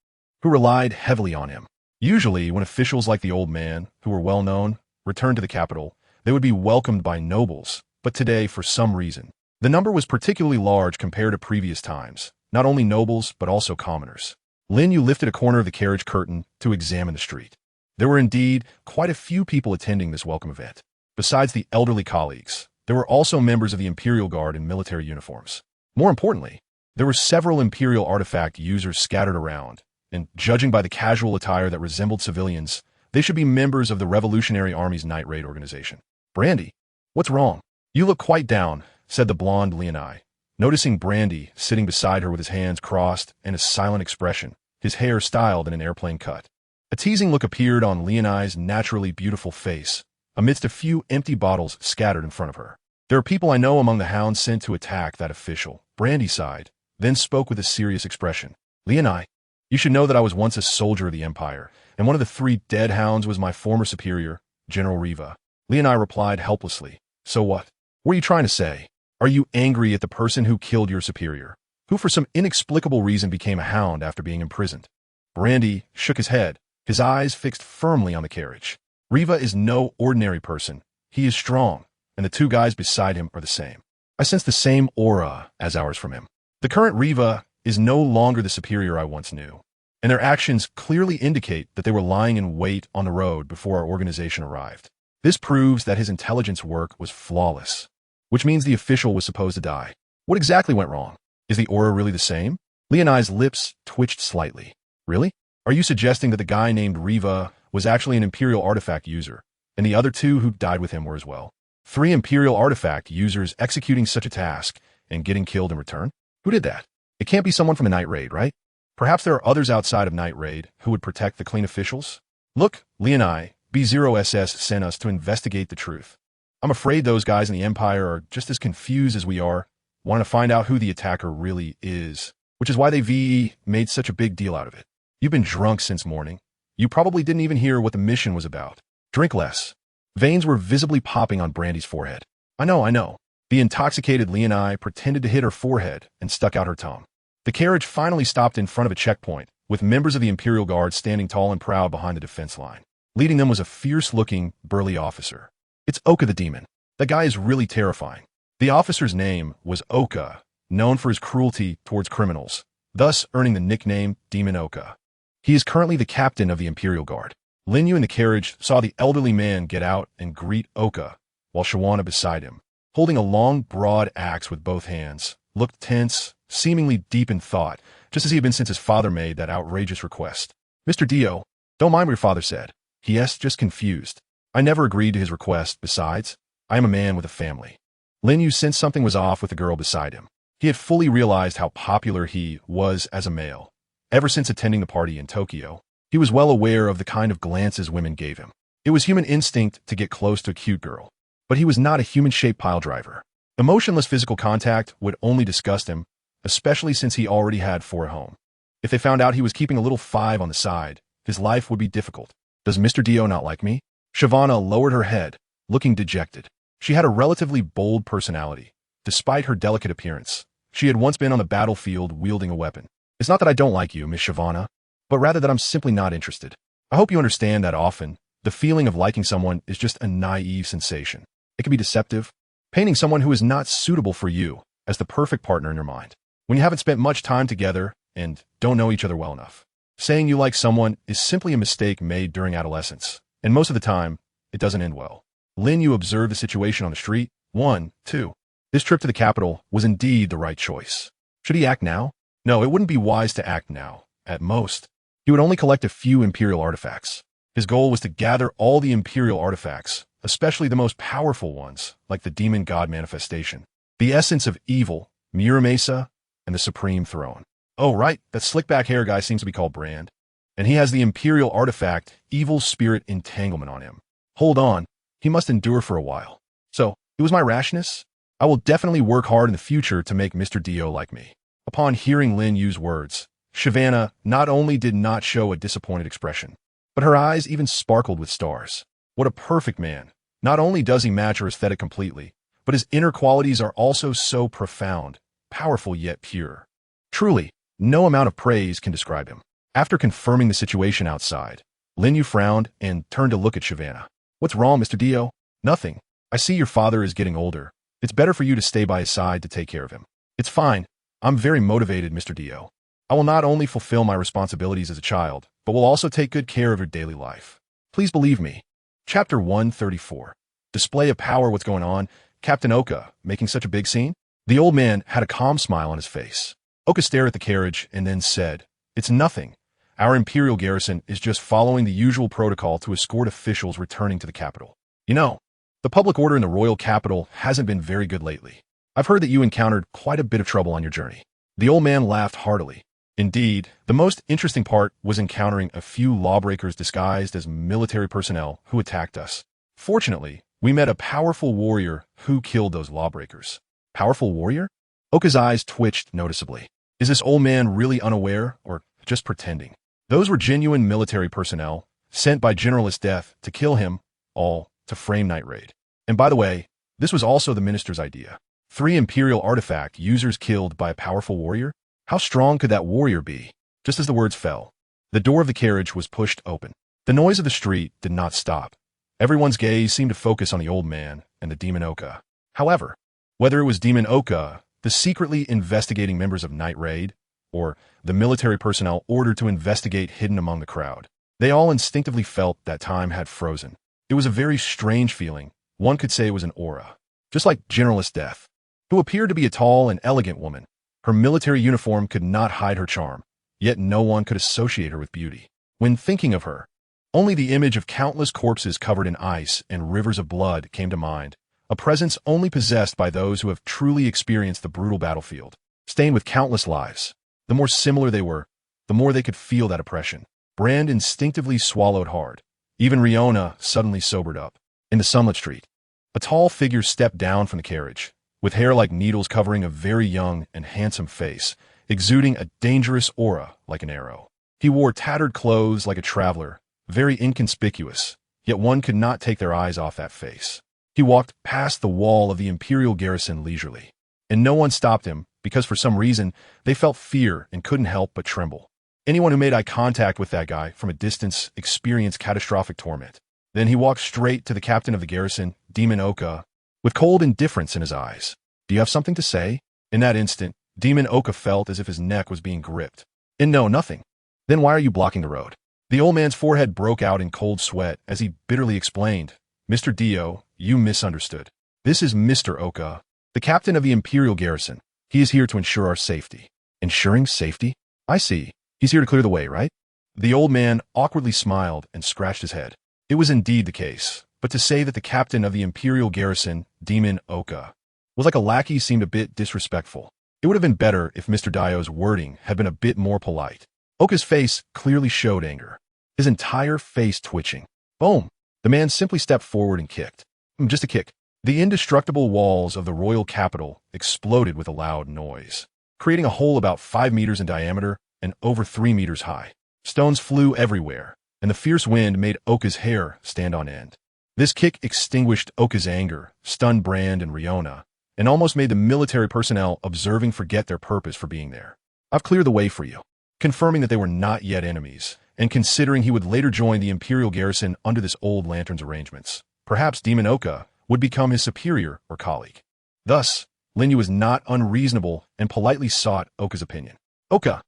who relied heavily on him. Usually, when officials like the old man, who were well known, returned to the capital, they would be welcomed by nobles, but today, for some reason, the number was particularly large compared to previous times, not only nobles, but also commoners. Lin Yu lifted a corner of the carriage curtain to examine the street. There were indeed quite a few people attending this welcome event. Besides the elderly colleagues, there were also members of the Imperial Guard in military uniforms. More importantly, there were several Imperial artifact users scattered around, and judging by the casual attire that resembled civilians, they should be members of the Revolutionary Army's night raid organization. Brandy, what's wrong? You look quite down, said the blonde Leonai, noticing Brandy sitting beside her with his hands crossed and a silent expression, his hair styled in an airplane cut. A teasing look appeared on Leonai's naturally beautiful face, amidst a few empty bottles scattered in front of her. There are people I know among the hounds sent to attack that official. Brandy sighed, then spoke with a serious expression. Leonai, you should know that I was once a soldier of the Empire, and one of the 3 dead hounds was my former superior, General Riva. Leonai replied helplessly. So what? What are you trying to say? Are you angry at the person who killed your superior? who for some inexplicable reason became a hound after being imprisoned. Brandy shook his head, his eyes fixed firmly on the carriage. Riva is no ordinary person. He is strong, and the two guys beside him are the same. I sense the same aura as ours from him. The current Riva is no longer the superior I once knew, and their actions clearly indicate that they were lying in wait on the road before our organization arrived. This proves that his intelligence work was flawless, which means the official was supposed to die. What exactly went wrong? Is the aura really the same? Leoni's lips twitched slightly. Really? Are you suggesting that the guy named Riva was actually an Imperial artifact user, and the other two who died with him were as well? 3 Imperial artifact users executing such a task and getting killed in return? Who did that? It can't be someone from the Night Raid, right? Perhaps there are others outside of Night Raid who would protect the clean officials? Look, Leoni, B0SS sent us to investigate the truth. I'm afraid those guys in the Empire are just as confused as we are, wanting to find out who the attacker really is, which is why they made such a big deal out of it. You've been drunk since morning. You probably didn't even hear what the mission was about. Drink less. Veins were visibly popping on Brandy's forehead. I know. The intoxicated Leoni pretended to hit her forehead and stuck out her tongue. The carriage finally stopped in front of a checkpoint, with members of the Imperial Guard standing tall and proud behind the defense line. Leading them was a fierce-looking, burly officer. It's Oka the Demon. That guy is really terrifying. The officer's name was Oka, known for his cruelty towards criminals, thus earning the nickname Demon Oka. He is currently the captain of the Imperial Guard. Lin Yu in the carriage saw the elderly man get out and greet Oka, while Shawana beside him, holding a long, broad axe with both hands, looked tense, seemingly deep in thought, just as he had been since his father made that outrageous request. Mr. Dio, don't mind what your father said. He is just confused. I never agreed to his request. Besides, I am a man with a family. Lin Yu sensed something was off with the girl beside him. He had fully realized how popular he was as a male. Ever since attending the party in Tokyo, he was well aware of the kind of glances women gave him. It was human instinct to get close to a cute girl. But he was not a human-shaped piledriver. Emotionless physical contact would only disgust him, especially since he already had 4 at home. If they found out he was keeping a little 5 on the side, his life would be difficult. Does Mr. Dio not like me? Shavana lowered her head, looking dejected. She had a relatively bold personality. Despite her delicate appearance, she had once been on the battlefield wielding a weapon. It's not that I don't like you, Miss Shavana, but rather that I'm simply not interested. I hope you understand that often, the feeling of liking someone is just a naive sensation. It can be deceptive, painting someone who is not suitable for you as the perfect partner in your mind, when you haven't spent much time together and don't know each other well enough. Saying you like someone is simply a mistake made during adolescence, and most of the time, it doesn't end well. Lin Yu observed the situation on the street. 1, 2. This trip to the capital was indeed the right choice. Should he act now? No, it wouldn't be wise to act now. At most, he would only collect a few Imperial artifacts. His goal was to gather all the Imperial artifacts, especially the most powerful ones, like the Demon God Manifestation, the Essence of Evil, Muramesa, and the Supreme Throne. Oh, right, that slick-back hair guy seems to be called Brand. And he has the Imperial artifact, Evil Spirit Entanglement on him. Hold on, he must endure for a while. So, it was my rashness? I will definitely work hard in the future to make Mr. Dio like me. Upon hearing Lin Yu's words, Shavana not only did not show a disappointed expression, but her eyes even sparkled with stars. What a perfect man. Not only does he match her aesthetic completely, but his inner qualities are also so profound, powerful yet pure. Truly, no amount of praise can describe him. After confirming the situation outside, Lin Yu frowned and turned to look at Shavana. What's wrong, Mr. Dio? Nothing. I see your father is getting older. It's better for you to stay by his side to take care of him. It's fine. I'm very motivated, Mr. Dio. I will not only fulfill my responsibilities as a child, but will also take good care of your daily life. Please believe me. Chapter 134. Display of power. What's going on? Captain Oka, making such a big scene? The old man had a calm smile on his face. Oka stared at the carriage and then said, It's nothing. Our Imperial garrison is just following the usual protocol to escort officials returning to the capital. You know, the public order in the royal capital hasn't been very good lately. I've heard that you encountered quite a bit of trouble on your journey. The old man laughed heartily. Indeed, the most interesting part was encountering a few lawbreakers disguised as military personnel who attacked us. Fortunately, we met a powerful warrior who killed those lawbreakers. Powerful warrior? Oka's eyes twitched noticeably. Is this old man really unaware or just pretending? Those were genuine military personnel sent by General.The to kill him, all to frame Night Raid. And by the way, this was also the minister's idea. 3 Imperial artifact users killed by a powerful warrior? How strong could that warrior be? Just as the words fell, the door of the carriage was pushed open. The noise of the street did not stop. Everyone's gaze seemed to focus on the old man and the demon Oka. However, whether it was demon Oka, the secretly investigating members of Night Raid, or the military personnel ordered to investigate hidden among the crowd, they all instinctively felt that time had frozen. It was a very strange feeling. One could say it was an aura. Just like Generalist Death, who appeared to be a tall and elegant woman. Her military uniform could not hide her charm, yet no one could associate her with beauty. When thinking of her, only the image of countless corpses covered in ice and rivers of blood came to mind, a presence only possessed by those who have truly experienced the brutal battlefield, stained with countless lives. The more similar they were, the more they could feel that oppression. Brand instinctively swallowed hard. Even Riona suddenly sobered up. In the sunlit street, a tall figure stepped down from the carriage, with hair like needles covering a very young and handsome face, exuding a dangerous aura like an arrow. He wore tattered clothes like a traveler, very inconspicuous, yet one could not take their eyes off that face. He walked past the wall of the Imperial garrison leisurely, and no one stopped him because for some reason they felt fear and couldn't help but tremble. Anyone who made eye contact with that guy from a distance experienced catastrophic torment. Then he walked straight to the captain of the garrison, Demon Oka, with cold indifference in his eyes. "Do you have something to say?" In that instant, Demon Oka felt as if his neck was being gripped. "And no, nothing." "Then why are you blocking the road?" The old man's forehead broke out in cold sweat as he bitterly explained, "Mr. Dio, you misunderstood. This is Mr. Oka, the captain of the Imperial garrison. He is here to ensure our safety." "Ensuring safety? I see. He's here to clear the way, right?" The old man awkwardly smiled and scratched his head. It was indeed the case, but to say that the captain of the Imperial garrison, Demon Oka, was like a lackey seemed a bit disrespectful. It would have been better if Mr. Dio's wording had been a bit more polite. Oka's face clearly showed anger, his entire face twitching. Boom! The man simply stepped forward and kicked. Just a kick. The indestructible walls of the royal capital exploded with a loud noise, creating a hole about 5 meters in diameter and over 3 meters high. Stones flew everywhere, and the fierce wind made Oka's hair stand on end. This kick extinguished Oka's anger, stunned Brand and Riona, and almost made the military personnel observing forget their purpose for being there. "I've cleared the way for you," confirming that they were not yet enemies, and considering he would later join the Imperial garrison under this old lantern's arrangements. Perhaps Demon Oka would become his superior or colleague. Thus, Lin Yu was not unreasonable and politely sought Oka's opinion. "Oka!"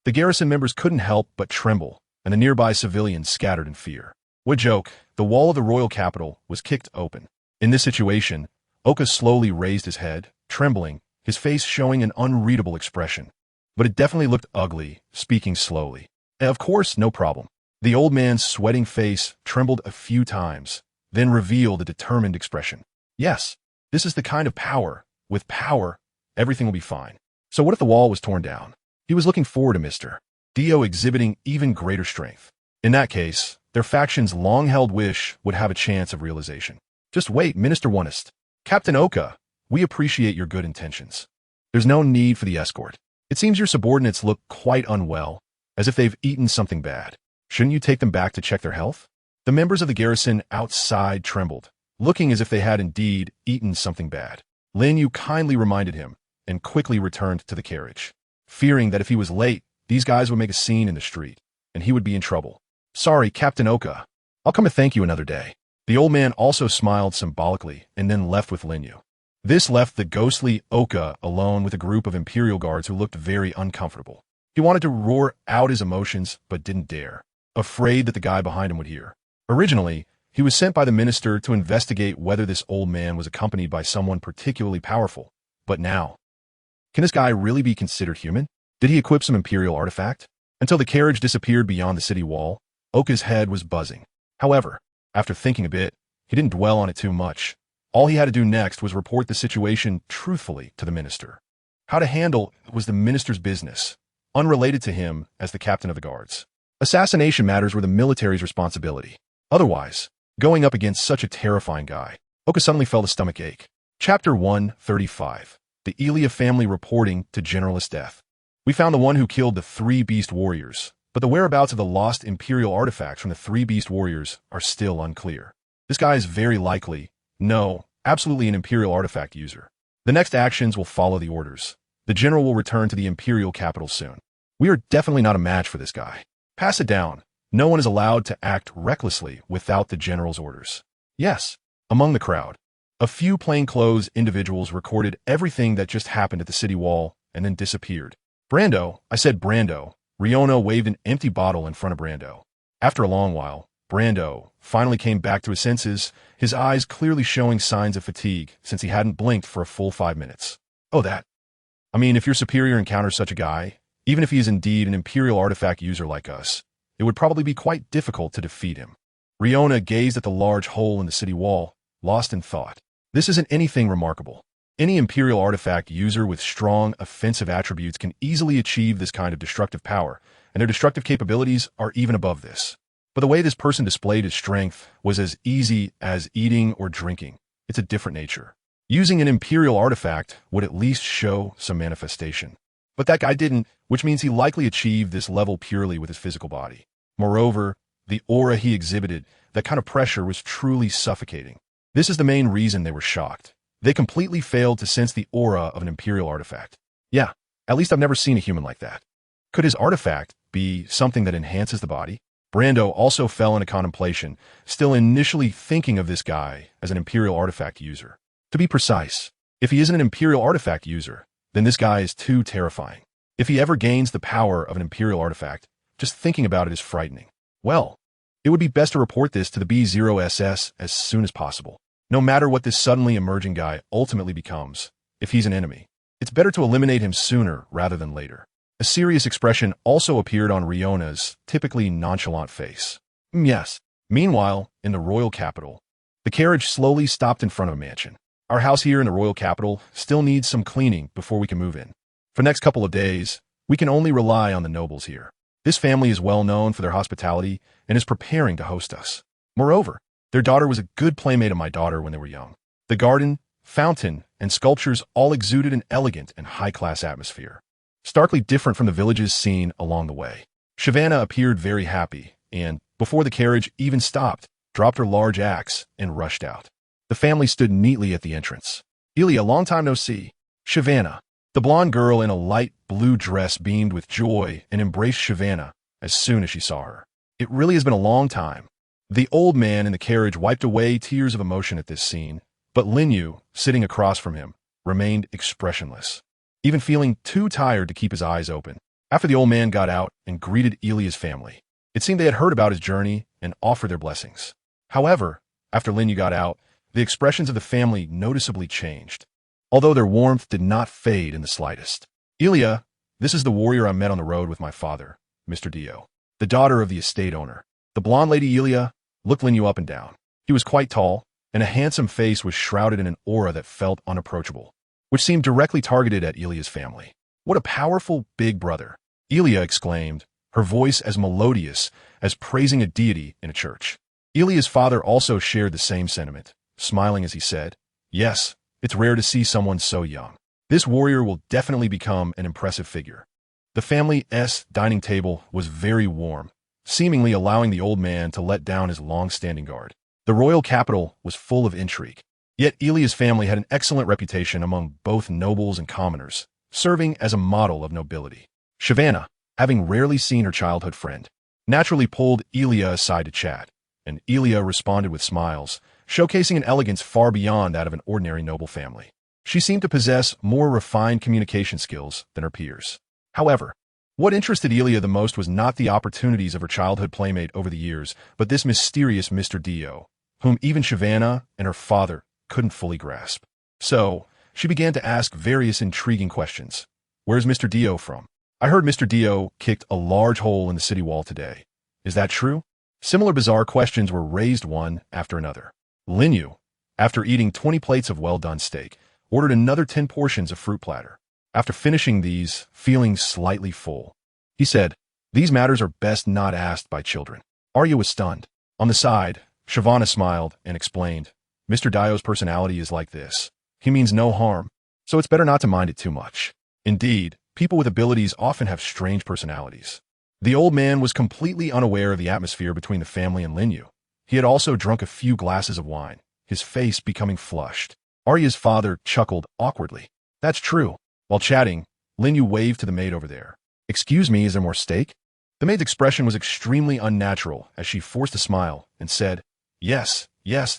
The garrison members couldn't help but tremble, and the nearby civilians scattered in fear. What joke, the wall of the royal capital was kicked open. In this situation, Oka slowly raised his head, trembling, his face showing an unreadable expression. But it definitely looked ugly, speaking slowly. "Of course, no problem." The old man's sweating face trembled a few times, then revealed a determined expression. "Yes, this is the kind of power. With power, everything will be fine." So what if the wall was torn down? He was looking forward to Mr. Dio exhibiting even greater strength. In that case, their faction's long-held wish would have a chance of realization. "Just wait, Minister Onest. Captain Oka, we appreciate your good intentions. There's no need for the escort. It seems your subordinates look quite unwell, as if they've eaten something bad. Shouldn't you take them back to check their health?" The members of the garrison outside trembled, looking as if they had indeed eaten something bad. Lin Yu kindly reminded him, and quickly returned to the carriage, fearing that if he was late, these guys would make a scene in the street, and he would be in trouble. "Sorry, Captain Oka. I'll come to thank you another day." The old man also smiled symbolically and then left with Lin Yu. This left the ghostly Oka alone with a group of Imperial guards who looked very uncomfortable. He wanted to roar out his emotions, but didn't dare, afraid that the guy behind him would hear. Originally, he was sent by the minister to investigate whether this old man was accompanied by someone particularly powerful. But now, can this guy really be considered human? Did he equip some Imperial artifact? Until the carriage disappeared beyond the city wall, Oka's head was buzzing. However, after thinking a bit, he didn't dwell on it too much. All he had to do next was report the situation truthfully to the minister. How to handle it was the minister's business, unrelated to him as the captain of the guards. Assassination matters were the military's responsibility. Otherwise, going up against such a terrifying guy, Oka suddenly felt a stomach ache. Chapter 135. The Elia family reporting to Generalist Death. We found the one who killed the 3 beast warriors, but the whereabouts of the lost Imperial artifacts from the 3 beast warriors are still unclear. This guy is very likely, no, absolutely an Imperial artifact user. The next actions will follow the orders. The general will return to the imperial capital soon. We are definitely not a match for this guy. Pass it down. No one is allowed to act recklessly without the general's orders. Yes, among the crowd, a few plainclothes individuals recorded everything that just happened at the city wall and then disappeared. Brando, I said Brando. Riona waved an empty bottle in front of Brando. After a long while, Brando finally came back to his senses, his eyes clearly showing signs of fatigue since he hadn't blinked for a full 5 minutes. Oh, that. I mean, if your superior encounters such a guy, even if he is indeed an imperial artifact user like us, it would probably be quite difficult to defeat him. Riona gazed at the large hole in the city wall, lost in thought. This isn't anything remarkable. Any imperial artifact user with strong offensive attributes can easily achieve this kind of destructive power, and their destructive capabilities are even above this. But the way this person displayed his strength was as easy as eating or drinking. It's a different nature. Using an imperial artifact would at least show some manifestation. But that guy didn't, which means he likely achieved this level purely with his physical body. Moreover, the aura he exhibited, that kind of pressure, was truly suffocating. This is the main reason they were shocked. They completely failed to sense the aura of an imperial artifact. Yeah, at least I've never seen a human like that. Could his artifact be something that enhances the body? Brando also fell into contemplation, still initially thinking of this guy as an imperial artifact user. To be precise, if he isn't an imperial artifact user, then this guy is too terrifying. If he ever gains the power of an imperial artifact, just thinking about it is frightening. Well, it would be best to report this to the B0SS as soon as possible. No matter what this suddenly emerging guy ultimately becomes, if he's an enemy, it's better to eliminate him sooner rather than later. A serious expression also appeared on Riona's typically nonchalant face. Yes. Meanwhile, in the royal capital, the carriage slowly stopped in front of a mansion. Our house here in the royal capital still needs some cleaning before we can move in. For the next couple of days, we can only rely on the nobles here. This family is well known for their hospitality and is preparing to host us. Moreover, their daughter was a good playmate of my daughter when they were young. The garden, fountain, and sculptures all exuded an elegant and high-class atmosphere, starkly different from the villages seen along the way. Shavana appeared very happy and, before the carriage even stopped, dropped her large axe and rushed out. The family stood neatly at the entrance. Ilya, long time no see. Shavana. The blonde girl in a light blue dress beamed with joy and embraced Shavana as soon as she saw her. It really has been a long time. The old man in the carriage wiped away tears of emotion at this scene, but Lin Yu, sitting across from him, remained expressionless, even feeling too tired to keep his eyes open. After the old man got out and greeted Ilya's family, it seemed they had heard about his journey and offered their blessings. However, after Lin Yu got out, the expressions of the family noticeably changed, although their warmth did not fade in the slightest. Ilya, this is the warrior I met on the road with my father, Mr. Dio, the daughter of the estate owner. The blonde lady Ilya looked Lin Yu up and down. He was quite tall, and a handsome face was shrouded in an aura that felt unapproachable, which seemed directly targeted at Ilya's family. What a powerful big brother, Ilya exclaimed, her voice as melodious as praising a deity in a church. Ilya's father also shared the same sentiment, smiling as he said, "Yes, it's rare to see someone so young. This warrior will definitely become an impressive figure." The family's dining table was very warm, seemingly allowing the old man to let down his long-standing guard. The royal capital was full of intrigue. Yet Ilya's family had an excellent reputation among both nobles and commoners, serving as a model of nobility. Shavana, having rarely seen her childhood friend, naturally pulled Ilya aside to chat, and Ilya responded with smiles, showcasing an elegance far beyond that of an ordinary noble family. She seemed to possess more refined communication skills than her peers. However, what interested Ilya the most was not the opportunities of her childhood playmate over the years, but this mysterious Mr. Dio, whom even Shavana and her father couldn't fully grasp. So, she began to ask various intriguing questions. Where's Mr. Dio from? I heard Mr. Dio kicked a large hole in the city wall today. Is that true? Similar bizarre questions were raised one after another. Lin Yu, after eating 20 plates of well-done steak, ordered another 10 portions of fruit platter. After finishing these, feeling slightly full, he said, "These matters are best not asked by children." Arya was stunned. On the side, Shavana smiled and explained, "Mr. Dio's personality is like this. He means no harm, so it's better not to mind it too much." Indeed, people with abilities often have strange personalities. The old man was completely unaware of the atmosphere between the family and Lin Yu. He had also drunk a few glasses of wine, his face becoming flushed. Arya's father chuckled awkwardly. That's true. While chatting, Lin Yu waved to the maid over there. Excuse me, is there more steak? The maid's expression was extremely unnatural as she forced a smile and said, Yes,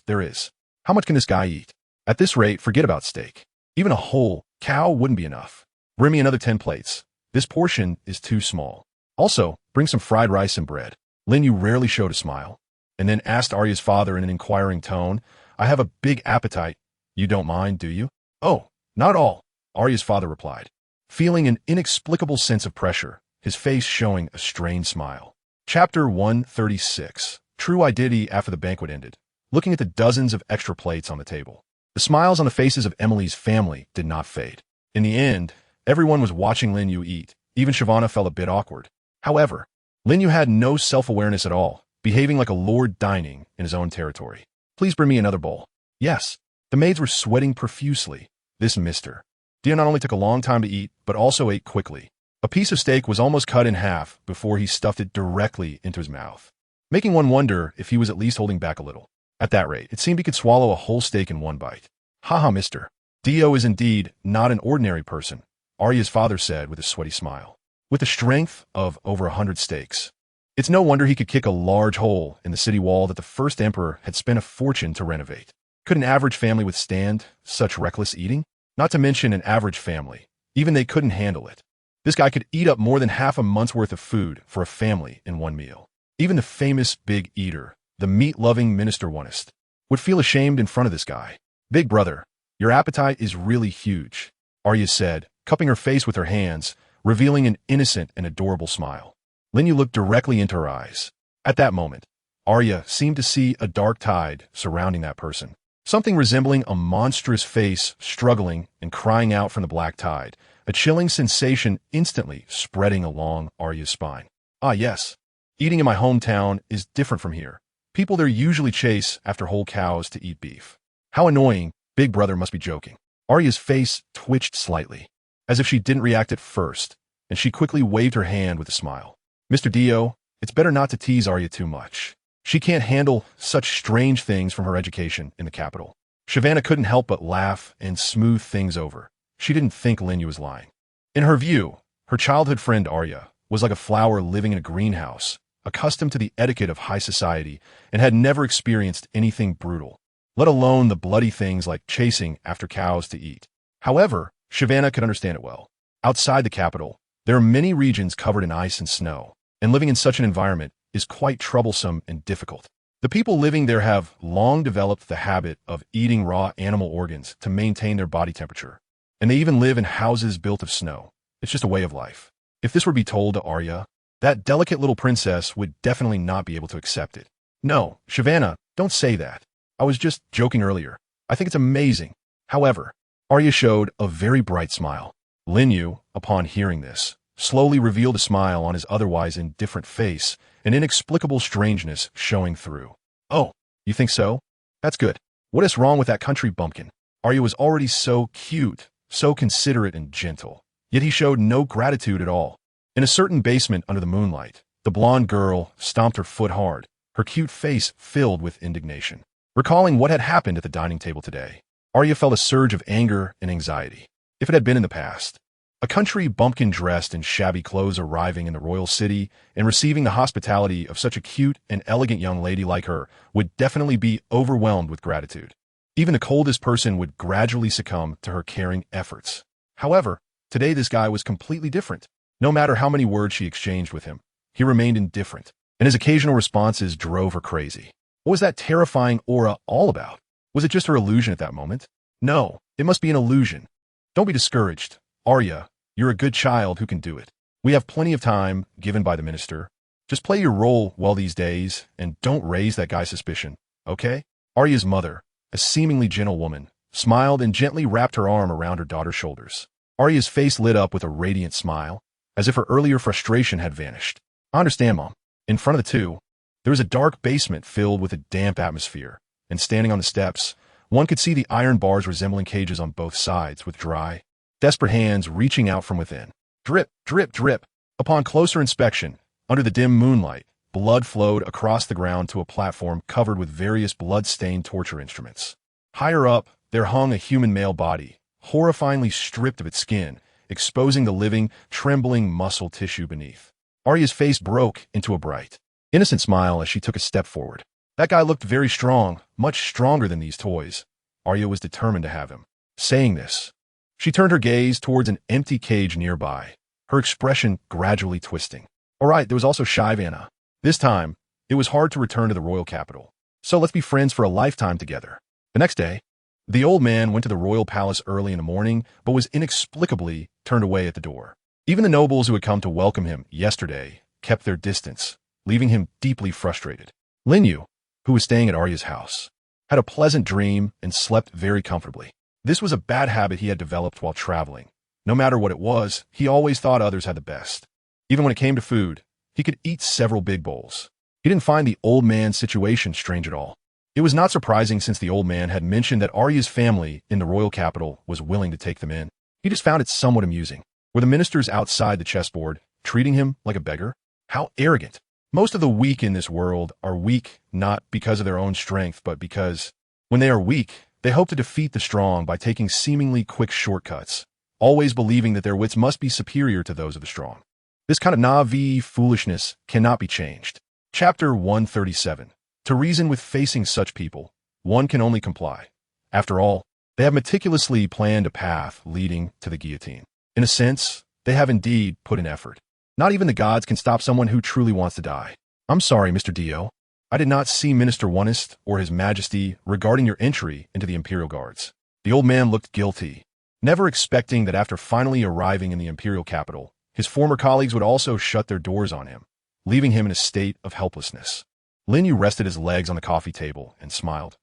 there is. How much can this guy eat? At this rate, forget about steak. Even a whole cow wouldn't be enough. Bring me another 10 plates. This portion is too small. Also, bring some fried rice and bread. Lin Yu rarely showed a smile, and then asked Arya's father in an inquiring tone, I have a big appetite. You don't mind, do you? Oh, not at all, Arya's father replied, feeling an inexplicable sense of pressure, his face showing a strained smile. Chapter 136. True identity after the banquet ended. Looking at the dozens of extra plates on the table, the smiles on the faces of Emily's family did not fade. In the end, everyone was watching Lin Yu eat. Even Shavana felt a bit awkward. However, Lin Yu had no self-awareness at all, behaving like a lord dining in his own territory. Please bring me another bowl. Yes. The maids were sweating profusely. This mister. Dia not only took a long time to eat, but also ate quickly. A piece of steak was almost cut in half before he stuffed it directly into his mouth, making one wonder if he was at least holding back a little. At that rate, it seemed he could swallow a whole steak in one bite. Haha, mister. Dio is indeed not an ordinary person, Arya's father said with a sweaty smile. With the strength of over 100 steaks, it's no wonder he could kick a large hole in the city wall that the first emperor had spent a fortune to renovate. Could an average family withstand such reckless eating? Not to mention an average family. Even they couldn't handle it. This guy could eat up more than half a month's worth of food for a family in one meal. Even the famous big eater, the meat-loving minister oneist, would feel ashamed in front of this guy. Big brother, your appetite is really huge, Arya said, cupping her face with her hands, revealing an innocent and adorable smile. Lin Yu looked directly into her eyes. At that moment, Arya seemed to see a dark tide surrounding that person. Something resembling a monstrous face struggling and crying out from the black tide, a chilling sensation instantly spreading along Arya's spine. Ah yes, eating in my hometown is different from here. People there usually chase after whole cows to eat beef. How annoying, big brother must be joking. Arya's face twitched slightly, as if she didn't react at first, and she quickly waved her hand with a smile. Mr. Dio, it's better not to tease Arya too much. She can't handle such strange things from her education in the capital. Shavana couldn't help but laugh and smooth things over. She didn't think Lin Yu was lying. In her view, her childhood friend Arya was like a flower living in a greenhouse, accustomed to the etiquette of high society and had never experienced anything brutal, let alone the bloody things like chasing after cows to eat. However, Shavana could understand it well. Outside the capital, there are many regions covered in ice and snow, and living in such an environment is quite troublesome and difficult. The people living there have long developed the habit of eating raw animal organs to maintain their body temperature, and they even live in houses built of snow. It's just a way of life. If this were to be told to Arya, that delicate little princess would definitely not be able to accept it. No, Shavana, don't say that. I was just joking earlier. I think it's amazing. However, Arya showed a very bright smile. Lin Yu, upon hearing this, slowly revealed a smile on his otherwise indifferent face, an inexplicable strangeness showing through. Oh, you think so? That's good. What is wrong with that country bumpkin? Arya was already so cute, so considerate and gentle, yet he showed no gratitude at all. In a certain basement under the moonlight, the blonde girl stomped her foot hard, her cute face filled with indignation. Recalling what had happened at the dining table today, Arya felt a surge of anger and anxiety. If it had been in the past, a country bumpkin dressed in shabby clothes arriving in the royal city and receiving the hospitality of such a cute and elegant young lady like her would definitely be overwhelmed with gratitude. Even the coldest person would gradually succumb to her caring efforts. However, today this guy was completely different. No matter how many words she exchanged with him, he remained indifferent, and his occasional responses drove her crazy. What was that terrifying aura all about? Was it just her illusion at that moment? No, it must be an illusion. Don't be discouraged. Arya, you're a good child who can do it. We have plenty of time given by the minister. Just play your role well these days and don't raise that guy's suspicion, okay? Arya's mother, a seemingly gentle woman, smiled and gently wrapped her arm around her daughter's shoulders. Arya's face lit up with a radiant smile, as if her earlier frustration had vanished. I understand, Mom. In front of the two, there was a dark basement filled with a damp atmosphere, and standing on the steps, one could see the iron bars resembling cages on both sides with dry, desperate hands reaching out from within. Drip, drip, drip. Upon closer inspection, under the dim moonlight, blood flowed across the ground to a platform covered with various blood-stained torture instruments. Higher up, there hung a human male body, horrifyingly stripped of its skin, exposing the living, trembling muscle tissue beneath. Arya's face broke into a bright, innocent smile as she took a step forward. That guy looked very strong, much stronger than these toys. Arya was determined to have him. Saying this, she turned her gaze towards an empty cage nearby, her expression gradually twisting. All right, there was also Shyvana. This time, it was hard to return to the royal capital. So let's be friends for a lifetime together. The next day, the old man went to the royal palace early in the morning, but was inexplicably turned away at the door. Even the nobles who had come to welcome him yesterday kept their distance, leaving him deeply frustrated. Lin Yu, who was staying at Arya's house, had a pleasant dream and slept very comfortably. This was a bad habit he had developed while traveling. No matter what it was, he always thought others had the best. Even when it came to food, he could eat several big bowls. He didn't find the old man's situation strange at all. It was not surprising since the old man had mentioned that Arya's family in the royal capital was willing to take them in. He just found it somewhat amusing. Were the ministers outside the chessboard, treating him like a beggar? How arrogant. Most of the weak in this world are weak not because of their own strength, but because, when they are weak, they hope to defeat the strong by taking seemingly quick shortcuts, always believing that their wits must be superior to those of the strong. This kind of naive foolishness cannot be changed. Chapter 137. To reason with facing such people, one can only comply. After all, they have meticulously planned a path leading to the guillotine. In a sense, they have indeed put in effort. Not even the gods can stop someone who truly wants to die. I'm sorry, Mr. Dio. I did not see Minister Onest or His Majesty regarding your entry into the Imperial Guards. The old man looked guilty, never expecting that after finally arriving in the Imperial capital, his former colleagues would also shut their doors on him, leaving him in a state of helplessness. Lin Yu rested his legs on the coffee table and smiled.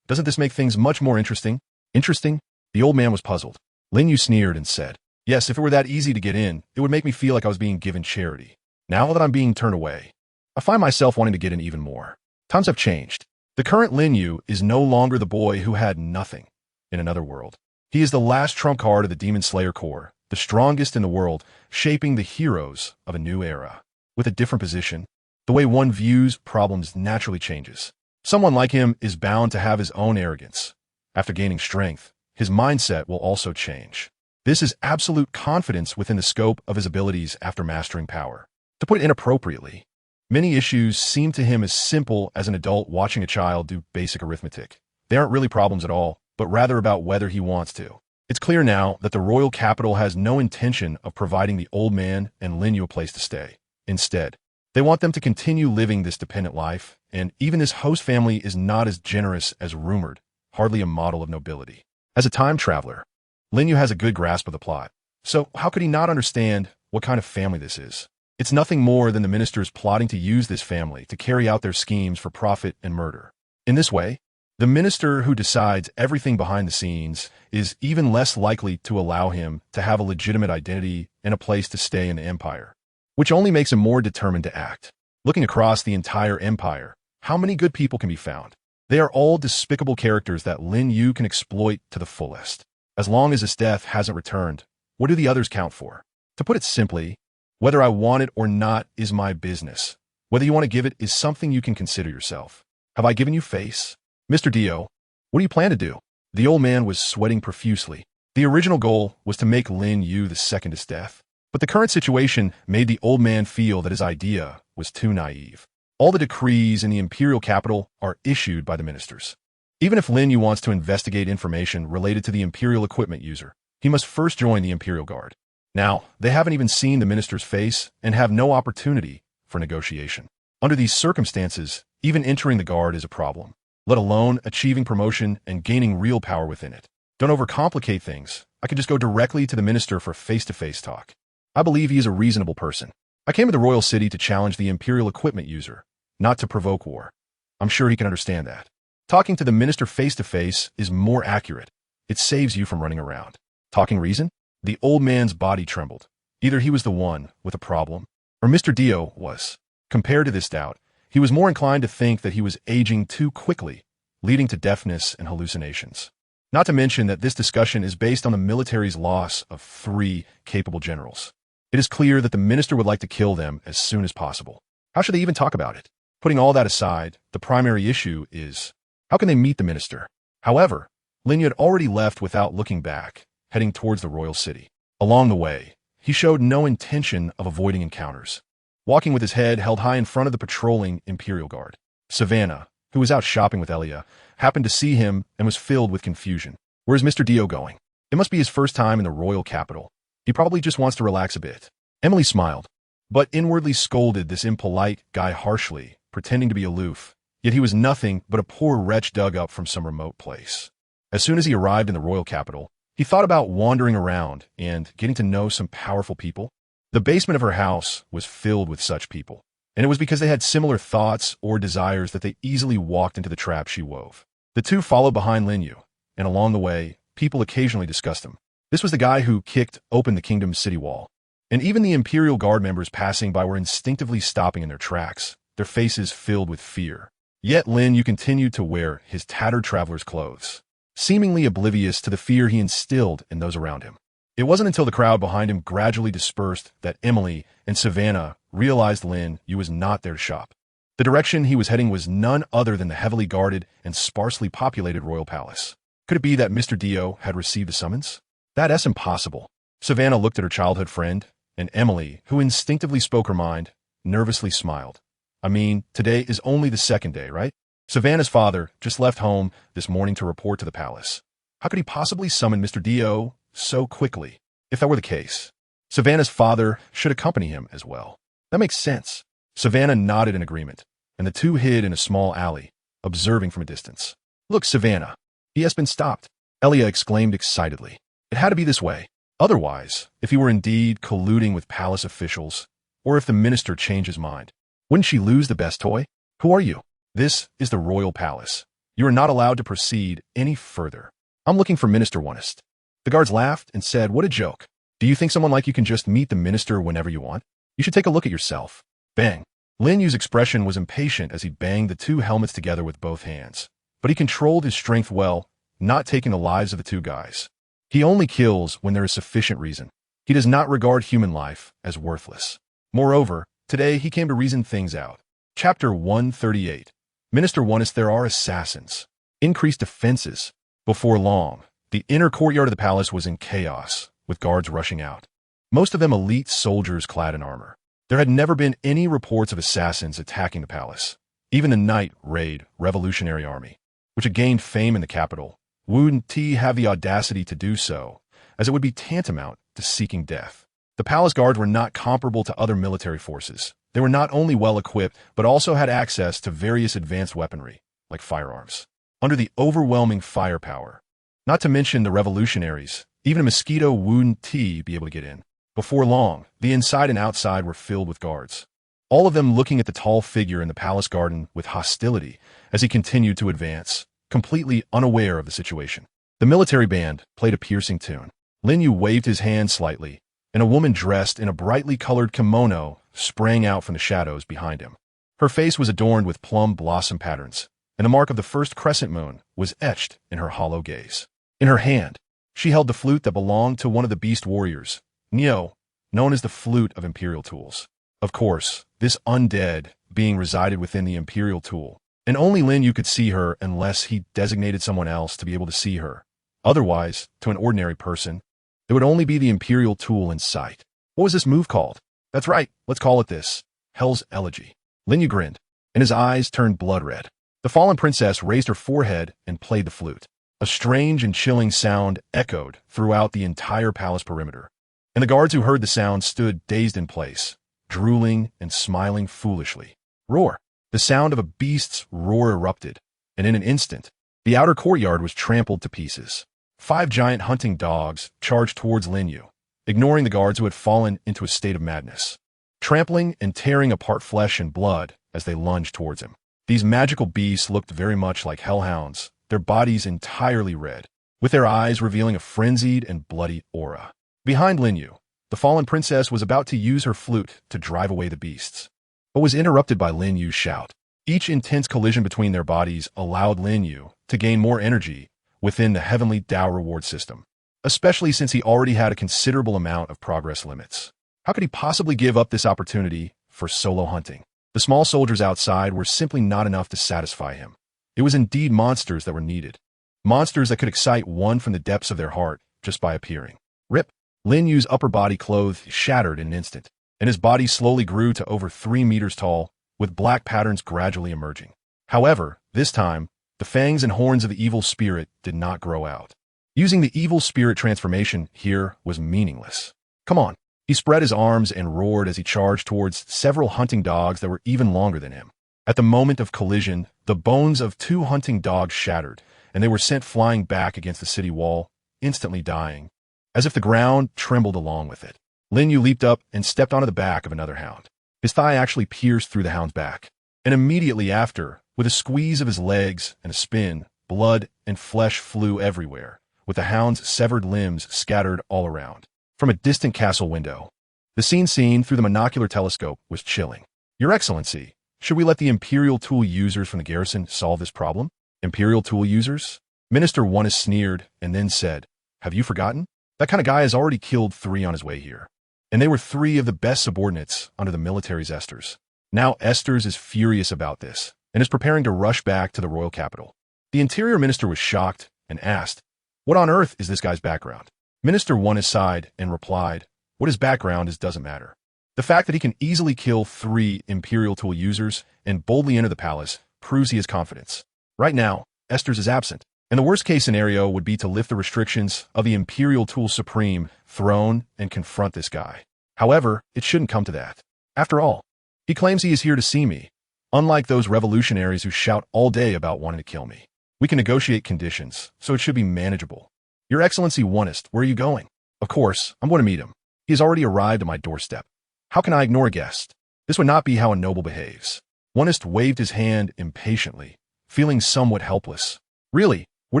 Doesn't this make things much more interesting? Interesting? The old man was puzzled. Lin Yu sneered and said, yes, if it were that easy to get in, it would make me feel like I was being given charity. Now that I'm being turned away, I find myself wanting to get in even more. Times have changed. The current Lin Yu is no longer the boy who had nothing in another world. He is the last trump card of the Demon Slayer Corps, the strongest in the world, shaping the heroes of a new era. With a different position, the way one views problems naturally changes. Someone like him is bound to have his own arrogance. After gaining strength, his mindset will also change. This is absolute confidence within the scope of his abilities after mastering power. To put it inappropriately, many issues seem to him as simple as an adult watching a child do basic arithmetic. They aren't really problems at all, but rather about whether he wants to. It's clear now that the royal capital has no intention of providing the old man and Lin Yu a place to stay. Instead, they want them to continue living this dependent life, and even this host family is not as generous as rumored, hardly a model of nobility. As a time traveler, Lin Yu has a good grasp of the plot. So how could he not understand what kind of family this is? It's nothing more than the ministers plotting to use this family to carry out their schemes for profit and murder. In this way, the minister who decides everything behind the scenes is even less likely to allow him to have a legitimate identity and a place to stay in the empire, which only makes him more determined to act. Looking across the entire empire, how many good people can be found? They are all despicable characters that Lin Yu can exploit to the fullest. As long as his death hasn't returned, what do the others count for? To put it simply, whether I want it or not is my business. Whether you want to give it is something you can consider yourself. Have I given you face? Mr. Dio, what do you plan to do? The old man was sweating profusely. The original goal was to make Lin Yu the second his death, but the current situation made the old man feel that his idea was too naive. All the decrees in the imperial capital are issued by the ministers. Even if Lin Yu wants to investigate information related to the imperial equipment user, he must first join the Imperial Guard. Now, they haven't even seen the minister's face and have no opportunity for negotiation. Under these circumstances, even entering the Guard is a problem, let alone achieving promotion and gaining real power within it. Don't overcomplicate things. I could just go directly to the minister for face-to-face talk. I believe he is a reasonable person. I came to the royal city to challenge the imperial equipment user, not to provoke war. I'm sure he can understand that. Talking to the minister face-to-face is more accurate. It saves you from running around. Talking reason? The old man's body trembled. Either he was the one with a problem, or Mr. Dio was. Compared to this doubt, he was more inclined to think that he was aging too quickly, leading to deafness and hallucinations. Not to mention that this discussion is based on the military's loss of 3 capable generals. It is clear that the minister would like to kill them as soon as possible. How should they even talk about it? Putting all that aside, the primary issue is, how can they meet the minister? However, Lin Yu had already left without looking back, heading towards the royal city. Along the way, he showed no intention of avoiding encounters, walking with his head held high in front of the patrolling Imperial Guard. Savannah, who was out shopping with Elia, happened to see him and was filled with confusion. Where's Mr. Dio going? It must be his first time in the royal capital. He probably just wants to relax a bit. Emily smiled, but inwardly scolded this impolite guy harshly, pretending to be aloof. Yet he was nothing but a poor wretch dug up from some remote place. As soon as he arrived in the royal capital, he thought about wandering around and getting to know some powerful people. The basement of her house was filled with such people, and it was because they had similar thoughts or desires that they easily walked into the trap she wove. The two followed behind Lin Yu, and along the way, people occasionally discussed him. This was the guy who kicked open the kingdom's city wall, and even the Imperial Guard members passing by were instinctively stopping in their tracks, their faces filled with fear. Yet Lin Yu continued to wear his tattered traveler's clothes, seemingly oblivious to the fear he instilled in those around him. It wasn't until the crowd behind him gradually dispersed that Emily and Savannah realized Lin Yu was not there to shop. The direction he was heading was none other than the heavily guarded and sparsely populated royal palace. Could it be that Mr. Dio had received a summons? That's impossible. Savannah looked at her childhood friend, and Emily, who instinctively spoke her mind, nervously smiled. I mean, today is only the second day, right? Savannah's father just left home this morning to report to the palace. How could he possibly summon Mr. Dio so quickly? If that were the case, Savannah's father should accompany him as well. That makes sense. Savannah nodded in agreement, and the two hid in a small alley, observing from a distance. Look, Savannah, he has been stopped, Elia exclaimed excitedly. It had to be this way. Otherwise, if he were indeed colluding with palace officials, or if the minister changed his mind, wouldn't she lose the best toy? Who are you? This is the royal palace. You are not allowed to proceed any further. I'm looking for Minister Onest. The guards laughed and said, what a joke. Do you think someone like you can just meet the minister whenever you want? You should take a look at yourself. Bang. Lin Yu's expression was impatient as he banged the two helmets together with both hands. But he controlled his strength well, not taking the lives of the two guys. He only kills when there is sufficient reason. He does not regard human life as worthless. Moreover, today he came to reason things out. Chapter 138. Minister Onest, there are assassins. Increased defenses. Before long, the inner courtyard of the palace was in chaos, with guards rushing out. Most of them elite soldiers clad in armor. There had never been any reports of assassins attacking the palace. Even the Night Raid Revolutionary Army, which had gained fame in the capital, wouldn't have the audacity to do so, as it would be tantamount to seeking death. The palace guards were not comparable to other military forces. They were not only well-equipped, but also had access to various advanced weaponry, like firearms, under the overwhelming firepower. Not to mention the revolutionaries, even a mosquito wouldn't be able to get in. Before long, the inside and outside were filled with guards, all of them looking at the tall figure in the palace garden with hostility as he continued to advance, completely unaware of the situation. The military band played a piercing tune. Lin Yu waved his hand slightly, and a woman dressed in a brightly colored kimono sprang out from the shadows behind him. Her face was adorned with plum blossom patterns, and the mark of the first crescent moon was etched in her hollow gaze. In her hand, she held the flute that belonged to one of the beast warriors, Neo, known as the Flute of Imperial Tools. Of course, this undead being resided within the Imperial Tool, and only Lin Yu could see her unless he designated someone else to be able to see her. Otherwise, to an ordinary person, there would only be the Imperial Tool in sight. What was this move called? That's right, let's call it this. Hell's Elegy. Lin Yu grinned, and his eyes turned blood red. The fallen princess raised her forehead and played the flute. A strange and chilling sound echoed throughout the entire palace perimeter, and the guards who heard the sound stood dazed in place, drooling and smiling foolishly. Roar! The sound of a beast's roar erupted, and in an instant, the outer courtyard was trampled to pieces. 5 giant hunting dogs charged towards Lin Yu, ignoring the guards who had fallen into a state of madness, trampling and tearing apart flesh and blood as they lunged towards him. These magical beasts looked very much like hellhounds, their bodies entirely red, with their eyes revealing a frenzied and bloody aura. Behind Lin Yu, the fallen princess was about to use her flute to drive away the beasts, but was interrupted by Lin Yu's shout. Each intense collision between their bodies allowed Lin Yu to gain more energy within the heavenly Tao reward system, especially since he already had a considerable amount of progress limits. How could he possibly give up this opportunity for solo hunting? The small soldiers outside were simply not enough to satisfy him. It was indeed monsters that were needed. monsters that could excite one from the depths of their heart just by appearing. Rip. Lin Yu's upper body clothes shattered in an instant, and his body slowly grew to over 3 meters tall, with black patterns gradually emerging. However, this time, the fangs and horns of the evil spirit did not grow out. Using the evil spirit transformation here was meaningless. Come on. He spread his arms and roared as he charged towards several hunting dogs that were even longer than him. At the moment of collision, the bones of 2 hunting dogs shattered, and they were sent flying back against the city wall, instantly dying, as if the ground trembled along with it. Lin Yu leaped up and stepped onto the back of another hound. His thigh actually pierced through the hound's back, and immediately after, with a squeeze of his legs and a spin, blood and flesh flew everywhere, with the hound's severed limbs scattered all around. From a distant castle window, the scene seen through the monocular telescope was chilling. Your Excellency, should we let the Imperial tool users from the garrison solve this problem? Imperial tool users? Minister One sneered and then said, have you forgotten? That kind of guy has already killed 3 on his way here. And they were 3 of the best subordinates under the military's Esters. Now Esters is furious about this and is preparing to rush back to the royal capital. The interior minister was shocked and asked, what on earth is this guy's background? Minister One sighed and replied, what his background is doesn't matter. The fact that he can easily kill 3 Imperial tool users and boldly enter the palace proves he has confidence. Right now, Esters is absent, and the worst-case scenario would be to lift the restrictions of the Imperial Tool Supreme throne and confront this guy. However, it shouldn't come to that. After all, he claims he is here to see me, unlike those revolutionaries who shout all day about wanting to kill me. We can negotiate conditions, so it should be manageable. Your Excellency Onest, where are you going? Of course, I'm going to meet him. He has already arrived at my doorstep. How can I ignore a guest? This would not be how a noble behaves. Onest waved his hand impatiently, feeling somewhat helpless. Really, where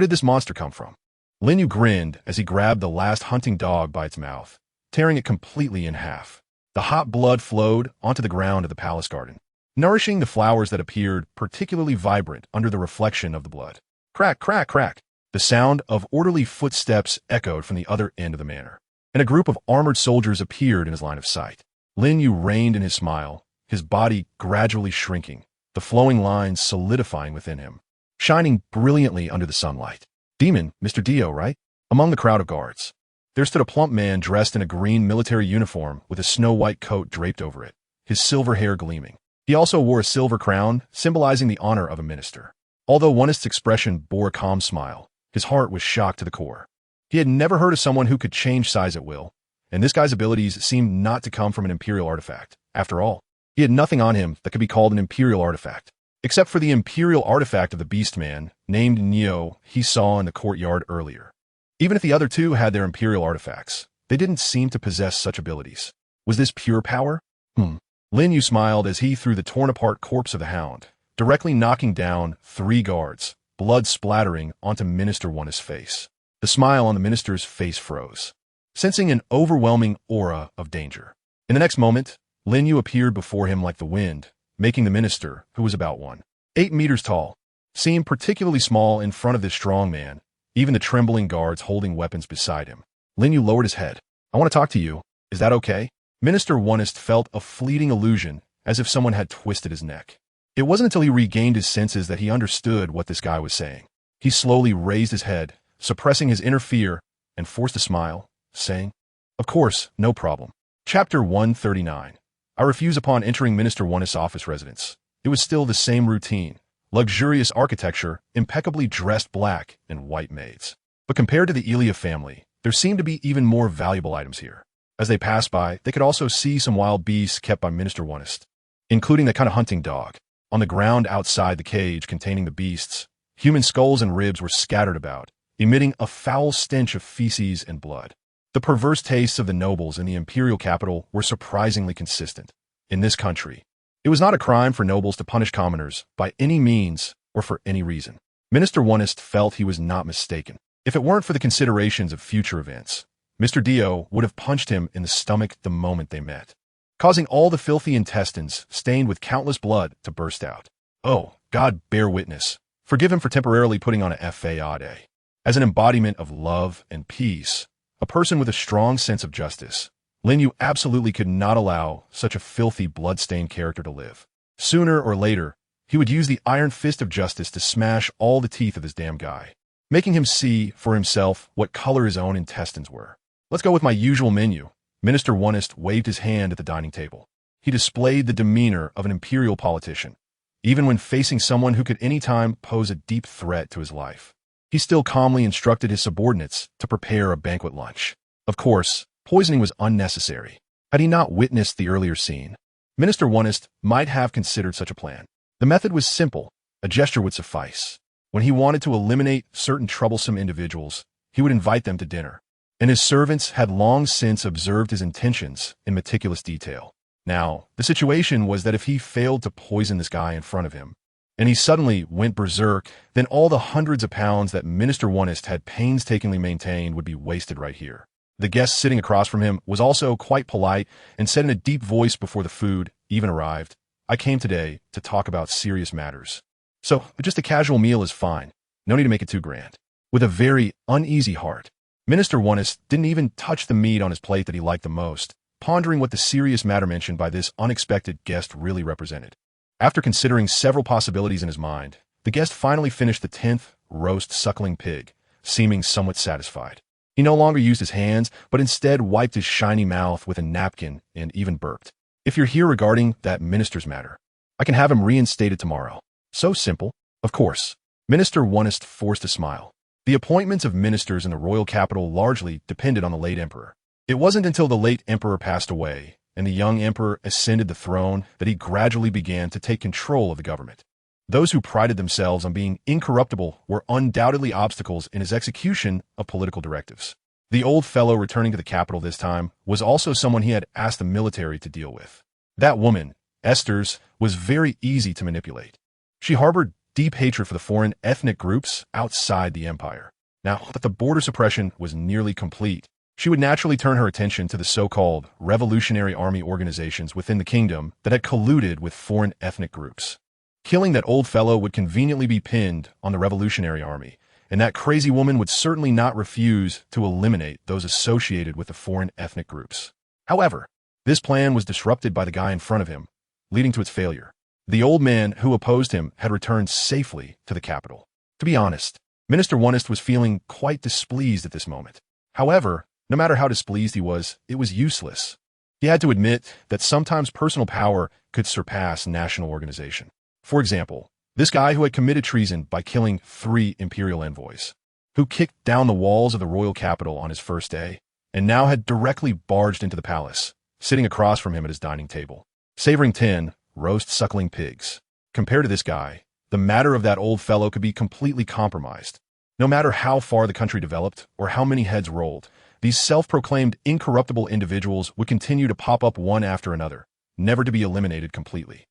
did this monster come from? Lin Yu grinned as he grabbed the last hunting dog by its mouth, tearing it completely in half. The hot blood flowed onto the ground of the palace garden, nourishing the flowers that appeared particularly vibrant under the reflection of the blood. Crack, crack, crack. The sound of orderly footsteps echoed from the other end of the manor, and a group of armored soldiers appeared in his line of sight. Lin Yu reined in his smile, his body gradually shrinking, the flowing lines solidifying within him, shining brilliantly under the sunlight. Demon, Mr. Dio, right? Among the crowd of guards, there stood a plump man dressed in a green military uniform with a snow-white coat draped over it, his silver hair gleaming. He also wore a silver crown, symbolizing the honor of a minister. Although Onest's expression bore a calm smile, his heart was shocked to the core. He had never heard of someone who could change size at will, and this guy's abilities seemed not to come from an Imperial artifact. After all, he had nothing on him that could be called an Imperial artifact, except for the Imperial artifact of the Beast Man, named Neo, he saw in the courtyard earlier. Even if the other 2 had their Imperial artifacts, they didn't seem to possess such abilities. Was this pure power? Lin Yu smiled as he threw the torn-apart corpse of the hound, directly knocking down 3 guards, blood splattering onto Minister One's face. The smile on the minister's face froze, sensing an overwhelming aura of danger. In the next moment, Lin Yu appeared before him like the wind, making the minister, who was about 1.8 meters tall, seem particularly small in front of this strong man, even the trembling guards holding weapons beside him. Lin Yu lowered his head. I want to talk to you. Is that okay? Minister Onest felt a fleeting illusion, as if someone had twisted his neck. It wasn't until he regained his senses that he understood what this guy was saying. He slowly raised his head, suppressing his inner fear, and forced a smile, saying, of course, no problem. Chapter 139. I refuse upon entering Minister Onest's office residence. It was still the same routine. Luxurious architecture, impeccably dressed black and white maids. But compared to the Elia family, there seemed to be even more valuable items here. As they passed by, they could also see some wild beasts kept by Minister Onest, including the kind of hunting dog. On the ground outside the cage containing the beasts, human skulls and ribs were scattered about, emitting a foul stench of feces and blood. The perverse tastes of the nobles in the imperial capital were surprisingly consistent. In this country, it was not a crime for nobles to punish commoners by any means or for any reason. Minister Onest felt he was not mistaken. If it weren't for the considerations of future events, Mr. Dio would have punched him in the stomach the moment they met, causing all the filthy intestines, stained with countless blood, to burst out. Oh, God bear witness. Forgive him for temporarily putting on a fade. As an embodiment of love and peace, a person with a strong sense of justice, Lin Yu absolutely could not allow such a filthy, blood-stained character to live. Sooner or later, he would use the iron fist of justice to smash all the teeth of this damn guy. making him see for himself what color his own intestines were. Let's go with my usual menu. Minister Onest waved his hand at the dining table. He displayed the demeanor of an imperial politician, even when facing someone who could any time pose a deep threat to his life. He still calmly instructed his subordinates to prepare a banquet lunch. Of course, poisoning was unnecessary. Had he not witnessed the earlier scene, Minister Onest might have considered such a plan. The method was simple. A gesture would suffice. When he wanted to eliminate certain troublesome individuals, he would invite them to dinner. And his servants had long since observed his intentions in meticulous detail. Now, the situation was that if he failed to poison this guy in front of him, and he suddenly went berserk, then all the hundreds of pounds that Minister Onest had painstakingly maintained would be wasted right here. The guest sitting across from him was also quite polite and said in a deep voice before the food even arrived, "I came today to talk about serious matters. So, just a casual meal is fine. No need to make it too grand." With a very uneasy heart, Minister Onest didn't even touch the meat on his plate that he liked the most, pondering what the serious matter mentioned by this unexpected guest really represented. After considering several possibilities in his mind, the guest finally finished the 10th roast suckling pig, seeming somewhat satisfied. He no longer used his hands, but instead wiped his shiny mouth with a napkin and even burped. "If you're here regarding that minister's matter, I can have him reinstated tomorrow." So simple. Of course. Minister Onest forced a smile. The appointments of ministers in the royal capital largely depended on the late emperor. It wasn't until the late emperor passed away and the young emperor ascended the throne that he gradually began to take control of the government. Those who prided themselves on being incorruptible were undoubtedly obstacles in his execution of political directives. The old fellow returning to the capital this time was also someone he had asked the military to deal with. That woman, Esther's, was very easy to manipulate. She harbored deep hatred for the foreign ethnic groups outside the empire. Now that the border suppression was nearly complete, she would naturally turn her attention to the so-called revolutionary army organizations within the kingdom that had colluded with foreign ethnic groups. Killing that old fellow would conveniently be pinned on the revolutionary army, and that crazy woman would certainly not refuse to eliminate those associated with the foreign ethnic groups. However, this plan was disrupted by the guy in front of him, leading to its failure. The old man who opposed him had returned safely to the capital. To be honest, Minister Onest was feeling quite displeased at this moment. However, no matter how displeased he was, it was useless. He had to admit that sometimes personal power could surpass national organization. For example, this guy who had committed treason by killing 3 imperial envoys, who kicked down the walls of the royal capital on his first day, and now had directly barged into the palace, sitting across from him at his dining table, savoring 10 roast suckling pigs. Compared to this guy, the matter of that old fellow could be completely compromised. No matter how far the country developed or how many heads rolled, these self-proclaimed incorruptible individuals would continue to pop up one after another, never to be eliminated completely.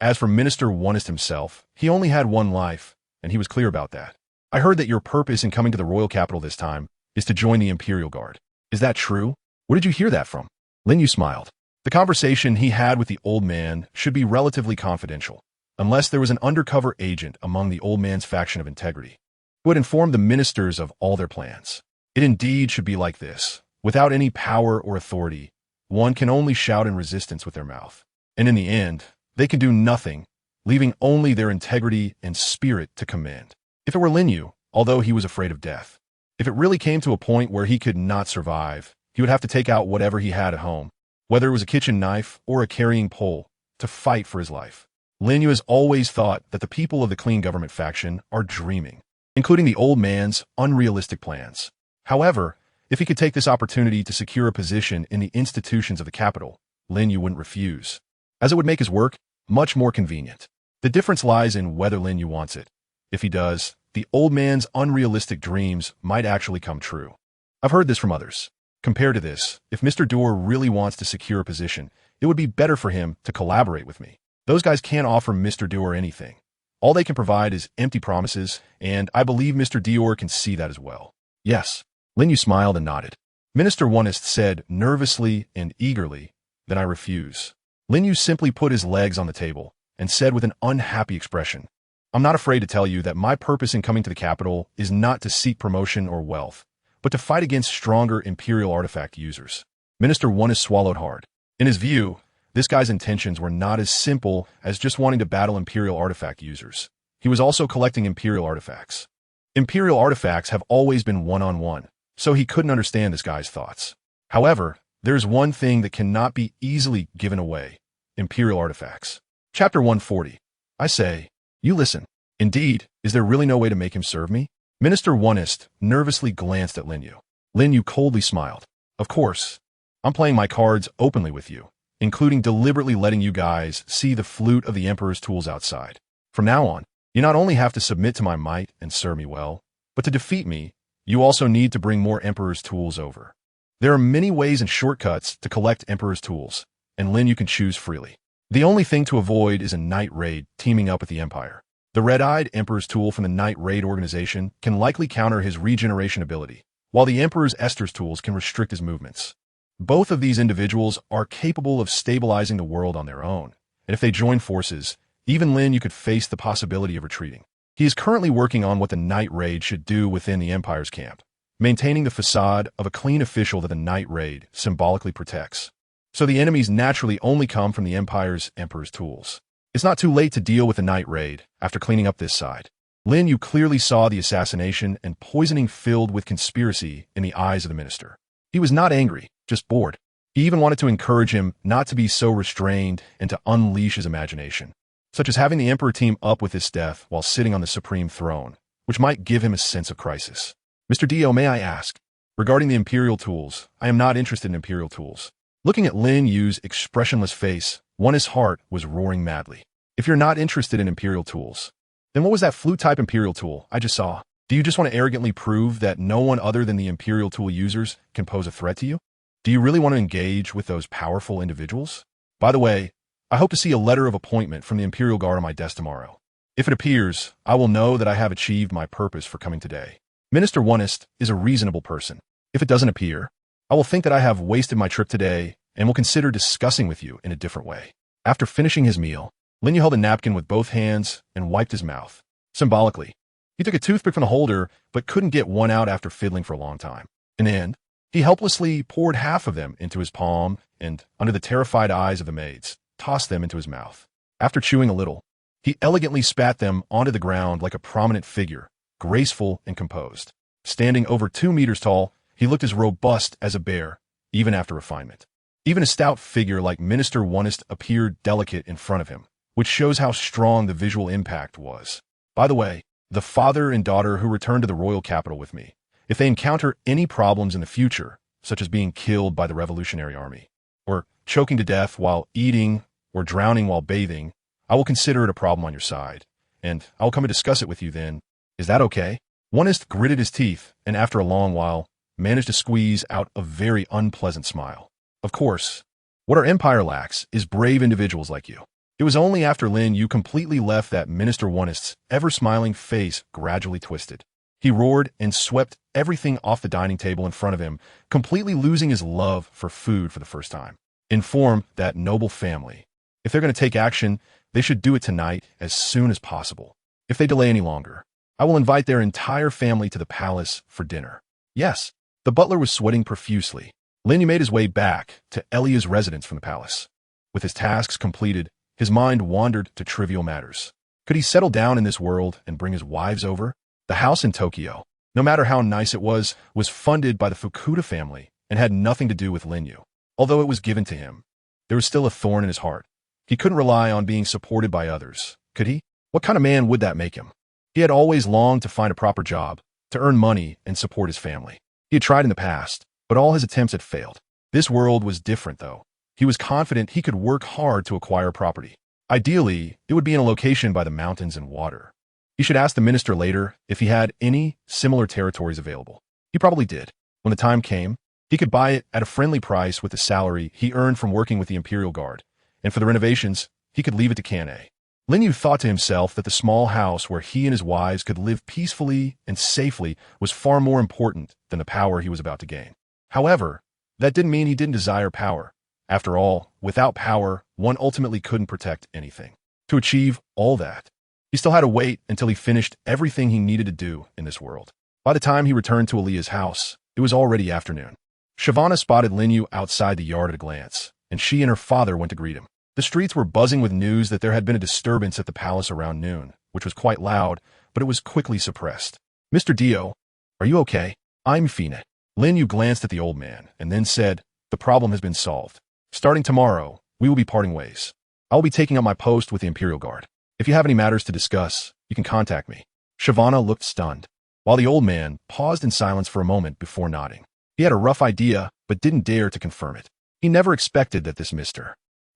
As for Minister Onest himself, he only had one life, and he was clear about that. "I heard that your purpose in coming to the royal capital this time is to join the Imperial Guard. Is that true? Where did you hear that from?" Lin Yu smiled. The conversation he had with the old man should be relatively confidential, unless there was an undercover agent among the old man's faction of integrity, who had informed the ministers of all their plans. It indeed should be like this. Without any power or authority, one can only shout in resistance with their mouth. And in the end, they can do nothing, leaving only their integrity and spirit to command. If it were Lin Yu, although he was afraid of death, if it really came to a point where he could not survive, he would have to take out whatever he had at home, whether it was a kitchen knife or a carrying pole, to fight for his life. Lin Yu has always thought that the people of the clean government faction are dreaming, including the old man's unrealistic plans. However, if he could take this opportunity to secure a position in the institutions of the capital, Lin Yu wouldn't refuse, as it would make his work much more convenient. The difference lies in whether Lin Yu wants it. If he does, the old man's unrealistic dreams might actually come true. I've heard this from others. Compared to this, if Mr. Duer really wants to secure a position, it would be better for him to collaborate with me. Those guys can't offer Mr. Duer anything. All they can provide is empty promises, and I believe Mr. Duer can see that as well. Yes. Lin Yu smiled and nodded. Minister Onest said nervously and eagerly, "Then I refuse." Lin Yu simply put his legs on the table and said with an unhappy expression, "I'm not afraid to tell you that my purpose in coming to the capital is not to seek promotion or wealth, but to fight against stronger imperial artifact users." Minister Onest swallowed hard. In his view, this guy's intentions were not as simple as just wanting to battle imperial artifact users. He was also collecting imperial artifacts. Imperial artifacts have always been one-on-one, so he couldn't understand this guy's thoughts. However, there's one thing that cannot be easily given away: Imperial artifacts. Chapter 140. I say, you listen. Indeed, is there really no way to make him serve me? Minister Onist nervously glanced at Lin Yu. Lin Yu coldly smiled. Of course. I'm playing my cards openly with you, including deliberately letting you guys see the flute of the Emperor's tools outside. From now on, you not only have to submit to my might and serve me well, but to defeat me, you also need to bring more Emperor's tools over. There are many ways and shortcuts to collect Emperor's tools, and Lin Yu can choose freely. The only thing to avoid is a night raid teaming up with the Empire. The red-eyed Emperor's tool from the Night Raid organization can likely counter his regeneration ability, while the Emperor's Esther's tools can restrict his movements. Both of these individuals are capable of stabilizing the world on their own, and if they join forces, even Lin Yu could face the possibility of retreating. He is currently working on what the Night Raid should do within the Empire's camp, maintaining the facade of a clean official that the Night Raid symbolically protects. So the enemies naturally only come from the Empire's Emperor's tools. It's not too late to deal with the Night Raid after cleaning up this side. Lin Yu clearly saw the assassination and poisoning filled with conspiracy in the eyes of the minister. He was not angry, just bored. He even wanted to encourage him not to be so restrained and to unleash his imagination, such as having the Emperor team up with his death while sitting on the supreme throne, which might give him a sense of crisis. Mr. Dio, may I ask? Regarding the Imperial tools, I am not interested in Imperial tools. Looking at Lin Yu's expressionless face, One's heart was roaring madly. If you're not interested in Imperial tools, then what was that flute-type Imperial tool I just saw? Do you just want to arrogantly prove that no one other than the Imperial tool users can pose a threat to you? Do you really want to engage with those powerful individuals? By the way, I hope to see a letter of appointment from the Imperial Guard on my desk tomorrow. If it appears, I will know that I have achieved my purpose for coming today. Minister Onist is a reasonable person. If it doesn't appear, I will think that I have wasted my trip today and will consider discussing with you in a different way. After finishing his meal, Lin Yu held a napkin with both hands and wiped his mouth. Symbolically, he took a toothpick from the holder but couldn't get one out after fiddling for a long time. In the end, he helplessly poured half of them into his palm and, under the terrified eyes of the maids, tossed them into his mouth. After chewing a little, he elegantly spat them onto the ground like a prominent figure, graceful and composed. Standing over 2 meters tall, he looked as robust as a bear, even after refinement. Even a stout figure like Minister Onist appeared delicate in front of him, which shows how strong the visual impact was. By the way, the father and daughter who returned to the royal capital with me, if they encounter any problems in the future, such as being killed by the Revolutionary Army, or choking to death while eating, or drowning while bathing, I will consider it a problem on your side, and I will come and discuss it with you then. Is that okay? Onist gritted his teeth, and after a long while, managed to squeeze out a very unpleasant smile. Of course, what our empire lacks is brave individuals like you. It was only after Lin Yu completely left that Minister Onist's ever-smiling face gradually twisted. He roared and swept everything off the dining table in front of him, completely losing his love for food for the first time. Inform that noble family. If they're going to take action, they should do it tonight as soon as possible. If they delay any longer, I will invite their entire family to the palace for dinner. Yes, the butler was sweating profusely. Lin Yu made his way back to Elia's residence from the palace. With his tasks completed, his mind wandered to trivial matters. Could he settle down in this world and bring his wives over? The house in Tokyo, no matter how nice it was funded by the Fukuda family and had nothing to do with Lin Yu. Although it was given to him, there was still a thorn in his heart. He couldn't rely on being supported by others, could he? What kind of man would that make him? He had always longed to find a proper job, to earn money and support his family. He had tried in the past, but all his attempts had failed. This world was different, though. He was confident he could work hard to acquire property. Ideally, it would be in a location by the mountains and water. He should ask the minister later if he had any similar territories available. He probably did. When the time came, he could buy it at a friendly price with the salary he earned from working with the Imperial Guard, and for the renovations, he could leave it to Kane. Lin Yu thought to himself that the small house where he and his wives could live peacefully and safely was far more important than the power he was about to gain. However, that didn't mean he didn't desire power. After all, without power, one ultimately couldn't protect anything. To achieve all that, he still had to wait until he finished everything he needed to do in this world. By the time he returned to Alia's house, it was already afternoon. Shavana spotted Lin Yu outside the yard at a glance, and she and her father went to greet him. The streets were buzzing with news that there had been a disturbance at the palace around noon, which was quite loud, but it was quickly suppressed. Mr. Dio, are you okay? I'm Fina. Lin Yu glanced at the old man and then said, the problem has been solved. Starting tomorrow, we will be parting ways. I will be taking up my post with the Imperial Guard. If you have any matters to discuss, you can contact me. Shavana looked stunned, while the old man paused in silence for a moment before nodding. He had a rough idea, but didn't dare to confirm it. He never expected that this Mr.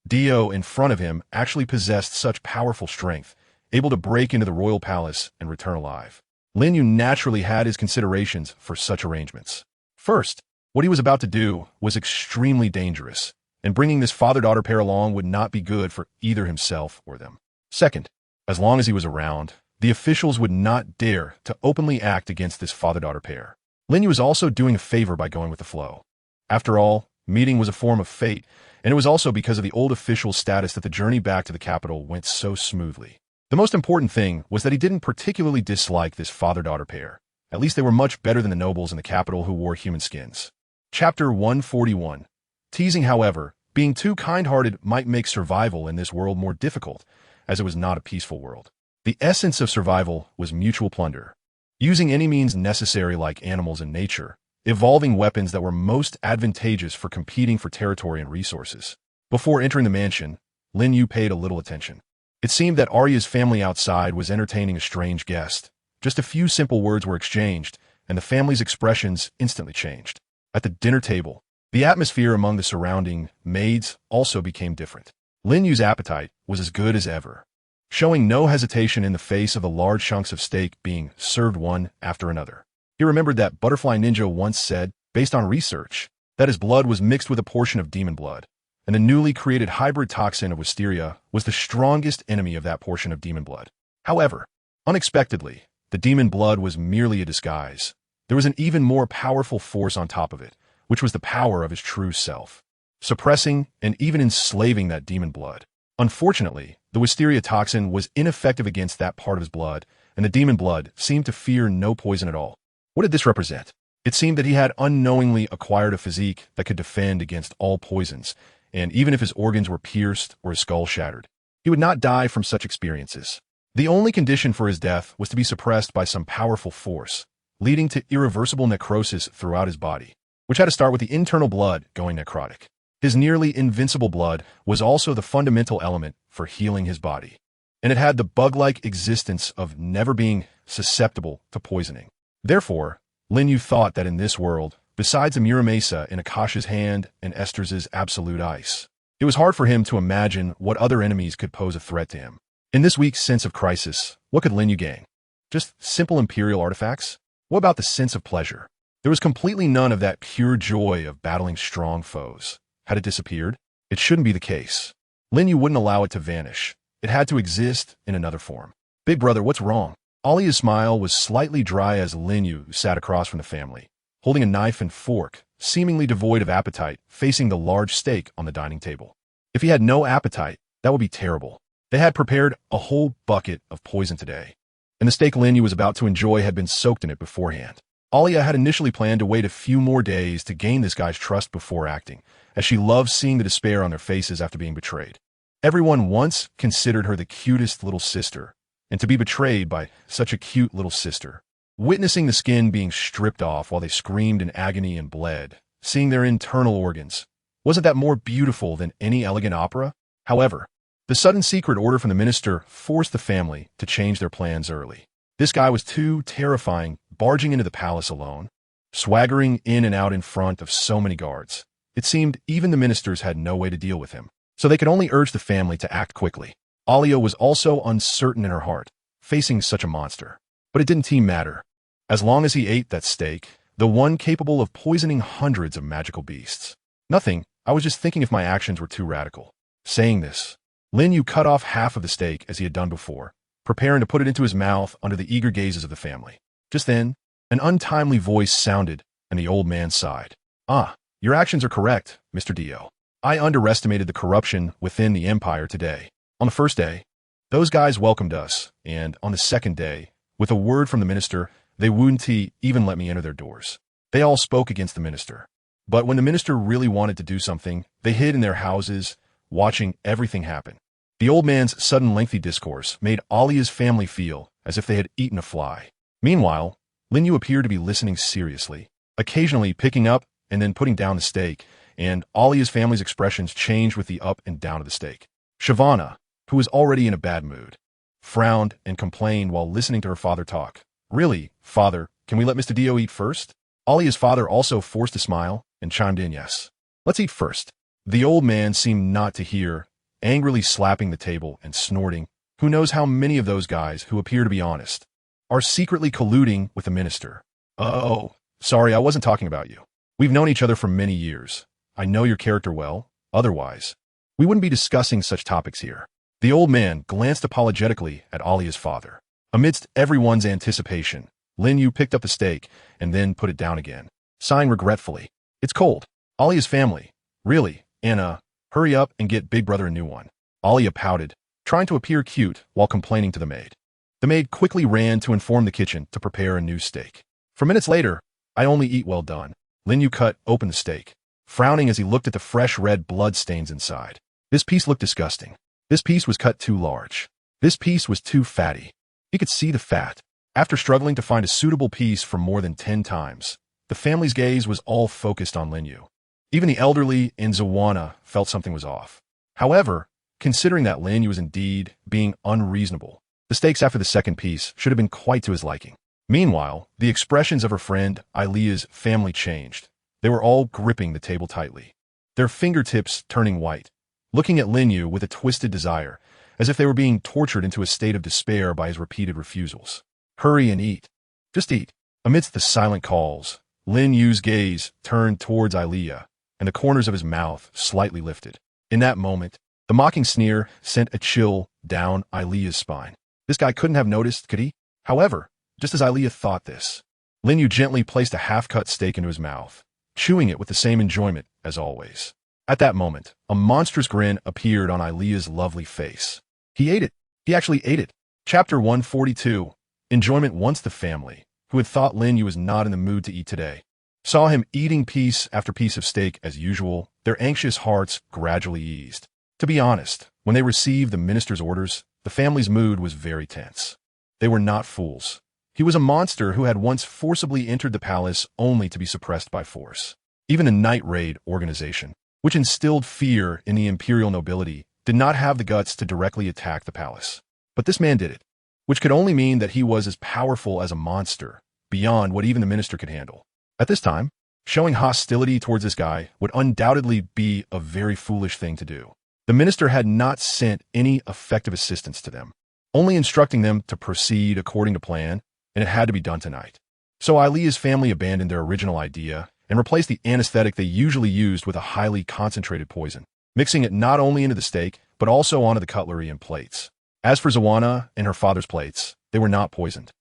Dio in front of him actually possessed such powerful strength, able to break into the royal palace and return alive. Lin Yu naturally had his considerations for such arrangements. First, what he was about to do was extremely dangerous, and bringing this father-daughter pair along would not be good for either himself or them. Second, as long as he was around, the officials would not dare to openly act against this father-daughter pair. Lin Yu was also doing a favor by going with the flow. After all, meeting was a form of fate, and it was also because of the old official's status that the journey back to the capital went so smoothly. The most important thing was that he didn't particularly dislike this father-daughter pair. At least they were much better than the nobles in the capital who wore human skins. Chapter 141. Teasing, however, being too kind-hearted might make survival in this world more difficult, as it was not a peaceful world. The essence of survival was mutual plunder. Using any means necessary like animals in nature, evolving weapons that were most advantageous for competing for territory and resources. Before entering the mansion, Lin Yu paid a little attention. It seemed that Arya's family outside was entertaining a strange guest. Just a few simple words were exchanged, and the family's expressions instantly changed. At the dinner table, the atmosphere among the surrounding maids also became different. Lin Yu's appetite was as good as ever, showing no hesitation in the face of the large chunks of steak being served one after another. He remembered that Butterfly Ninja once said, based on research, that his blood was mixed with a portion of demon blood, and the newly created hybrid toxin of wisteria was the strongest enemy of that portion of demon blood. However, unexpectedly, the demon blood was merely a disguise. There was an even more powerful force on top of it, which was the power of his true self, suppressing and even enslaving that demon blood. Unfortunately, the wisteria toxin was ineffective against that part of his blood, and the demon blood seemed to fear no poison at all. What did this represent? It seemed that he had unknowingly acquired a physique that could defend against all poisons, and even if his organs were pierced or his skull shattered, he would not die from such experiences. The only condition for his death was to be suppressed by some powerful force, leading to irreversible necrosis throughout his body, which had to start with the internal blood going necrotic. His nearly invincible blood was also the fundamental element for healing his body, and it had the bug-like existence of never being susceptible to poisoning. Therefore, Lin Yu thought that in this world, besides a Muramesa in Akasha's hand and Esther's absolute ice, it was hard for him to imagine what other enemies could pose a threat to him. In this week's sense of crisis, what could Lin Yu gain? Just simple imperial artifacts? What about the sense of pleasure? There was completely none of that pure joy of battling strong foes. Had it disappeared? It shouldn't be the case. Lin Yu wouldn't allow it to vanish. It had to exist in another form. Big brother, what's wrong? Alia's smile was slightly dry as Lin Yu sat across from the family, holding a knife and fork, seemingly devoid of appetite, facing the large steak on the dining table. If he had no appetite, that would be terrible. They had prepared a whole bucket of poison today, and the steak Lin Yu was about to enjoy had been soaked in it beforehand. Alia had initially planned to wait a few more days to gain this guy's trust before acting, as she loved seeing the despair on their faces after being betrayed. Everyone once considered her the cutest little sister, and to be betrayed by such a cute little sister, witnessing the skin being stripped off while they screamed in agony and bled, seeing their internal organs, wasn't that more beautiful than any elegant opera? However, the sudden secret order from the minister forced the family to change their plans early. This guy was too terrifying, barging into the palace alone, swaggering in and out in front of so many guards. It seemed even the ministers had no way to deal with him, so they could only urge the family to act quickly. Alia was also uncertain in her heart, facing such a monster. But it didn't seem matter. As long as he ate that steak, the one capable of poisoning hundreds of magical beasts. Nothing, I was just thinking if my actions were too radical. Saying this, Lin Yu cut off half of the steak as he had done before, preparing to put it into his mouth under the eager gazes of the family. Just then, an untimely voice sounded, and the old man sighed. Ah, your actions are correct, Mr. Dio. I underestimated the corruption within the Empire today. On the first day, those guys welcomed us, and on the second day, with a word from the minister, they wouldn't even let me enter their doors. They all spoke against the minister. But when the minister really wanted to do something, they hid in their houses, watching everything happen. The old man's sudden lengthy discourse made Alia's family feel as if they had eaten a fly. Meanwhile, Lin Yu appeared to be listening seriously, occasionally picking up and then putting down the steak, and Alia's family's expressions changed with the up and down of the steak. Shavana, who was already in a bad mood, frowned and complained while listening to her father talk. Really, father, can we let Mr. Dio eat first? Alia's father also forced a smile and chimed in, yes. Let's eat first. The old man seemed not to hear, angrily slapping the table and snorting. Who knows how many of those guys who appear to be honest are secretly colluding with the minister. Oh, sorry, I wasn't talking about you. We've known each other for many years. I know your character well. Otherwise, we wouldn't be discussing such topics here. The old man glanced apologetically at Alia's father. Amidst everyone's anticipation, Lin Yu picked up the steak and then put it down again, sighing regretfully. It's cold. Alia's family. Really, Anna, hurry up and get Big Brother a new one. Alia pouted, trying to appear cute while complaining to the maid. The maid quickly ran to inform the kitchen to prepare a new steak. For minutes later, I only eat well done. Lin Yu cut open the steak, frowning as he looked at the fresh red blood stains inside. This piece looked disgusting. This piece was cut too large. This piece was too fatty. He could see the fat. After struggling to find a suitable piece for more than 10 times, the family's gaze was all focused on Lin Yu. Even the elderly in Zawana felt something was off. However, considering that Lin Yu was indeed being unreasonable, the steaks after the second piece should have been quite to his liking. Meanwhile, the expressions of her friend Ilia's family changed. They were all gripping the table tightly, their fingertips turning white, looking at Lin Yu with a twisted desire, as if they were being tortured into a state of despair by his repeated refusals. Hurry and eat. Just eat. Amidst the silent calls, Lin Yu's gaze turned towards Ilia, and the corners of his mouth slightly lifted. In that moment, the mocking sneer sent a chill down Ilia's spine. This guy couldn't have noticed, could he? However, just as Ilia thought this, Lin Yu gently placed a half-cut steak into his mouth, chewing it with the same enjoyment as always. At that moment, a monstrous grin appeared on Ilia's lovely face. He ate it. He actually ate it. Chapter 142. Enjoyment. Once the family, who had thought Lin Yu was not in the mood to eat today, saw him eating piece after piece of steak as usual, their anxious hearts gradually eased. To be honest, when they received the minister's orders, the family's mood was very tense. They were not fools. He was a monster who had once forcibly entered the palace only to be suppressed by force. Even the night raid organization, which instilled fear in the imperial nobility, did not have the guts to directly attack the palace. But this man did it, which could only mean that he was as powerful as a monster, beyond what even the minister could handle. At this time, showing hostility towards this guy would undoubtedly be a very foolish thing to do. The minister had not sent any effective assistance to them, only instructing them to proceed according to plan, and it had to be done tonight. So Ilia's family abandoned their original idea and replaced the anesthetic they usually used with a highly concentrated poison, mixing it not only into the steak, but also onto the cutlery and plates. As for Zawana and her father's plates, they were not poisoned.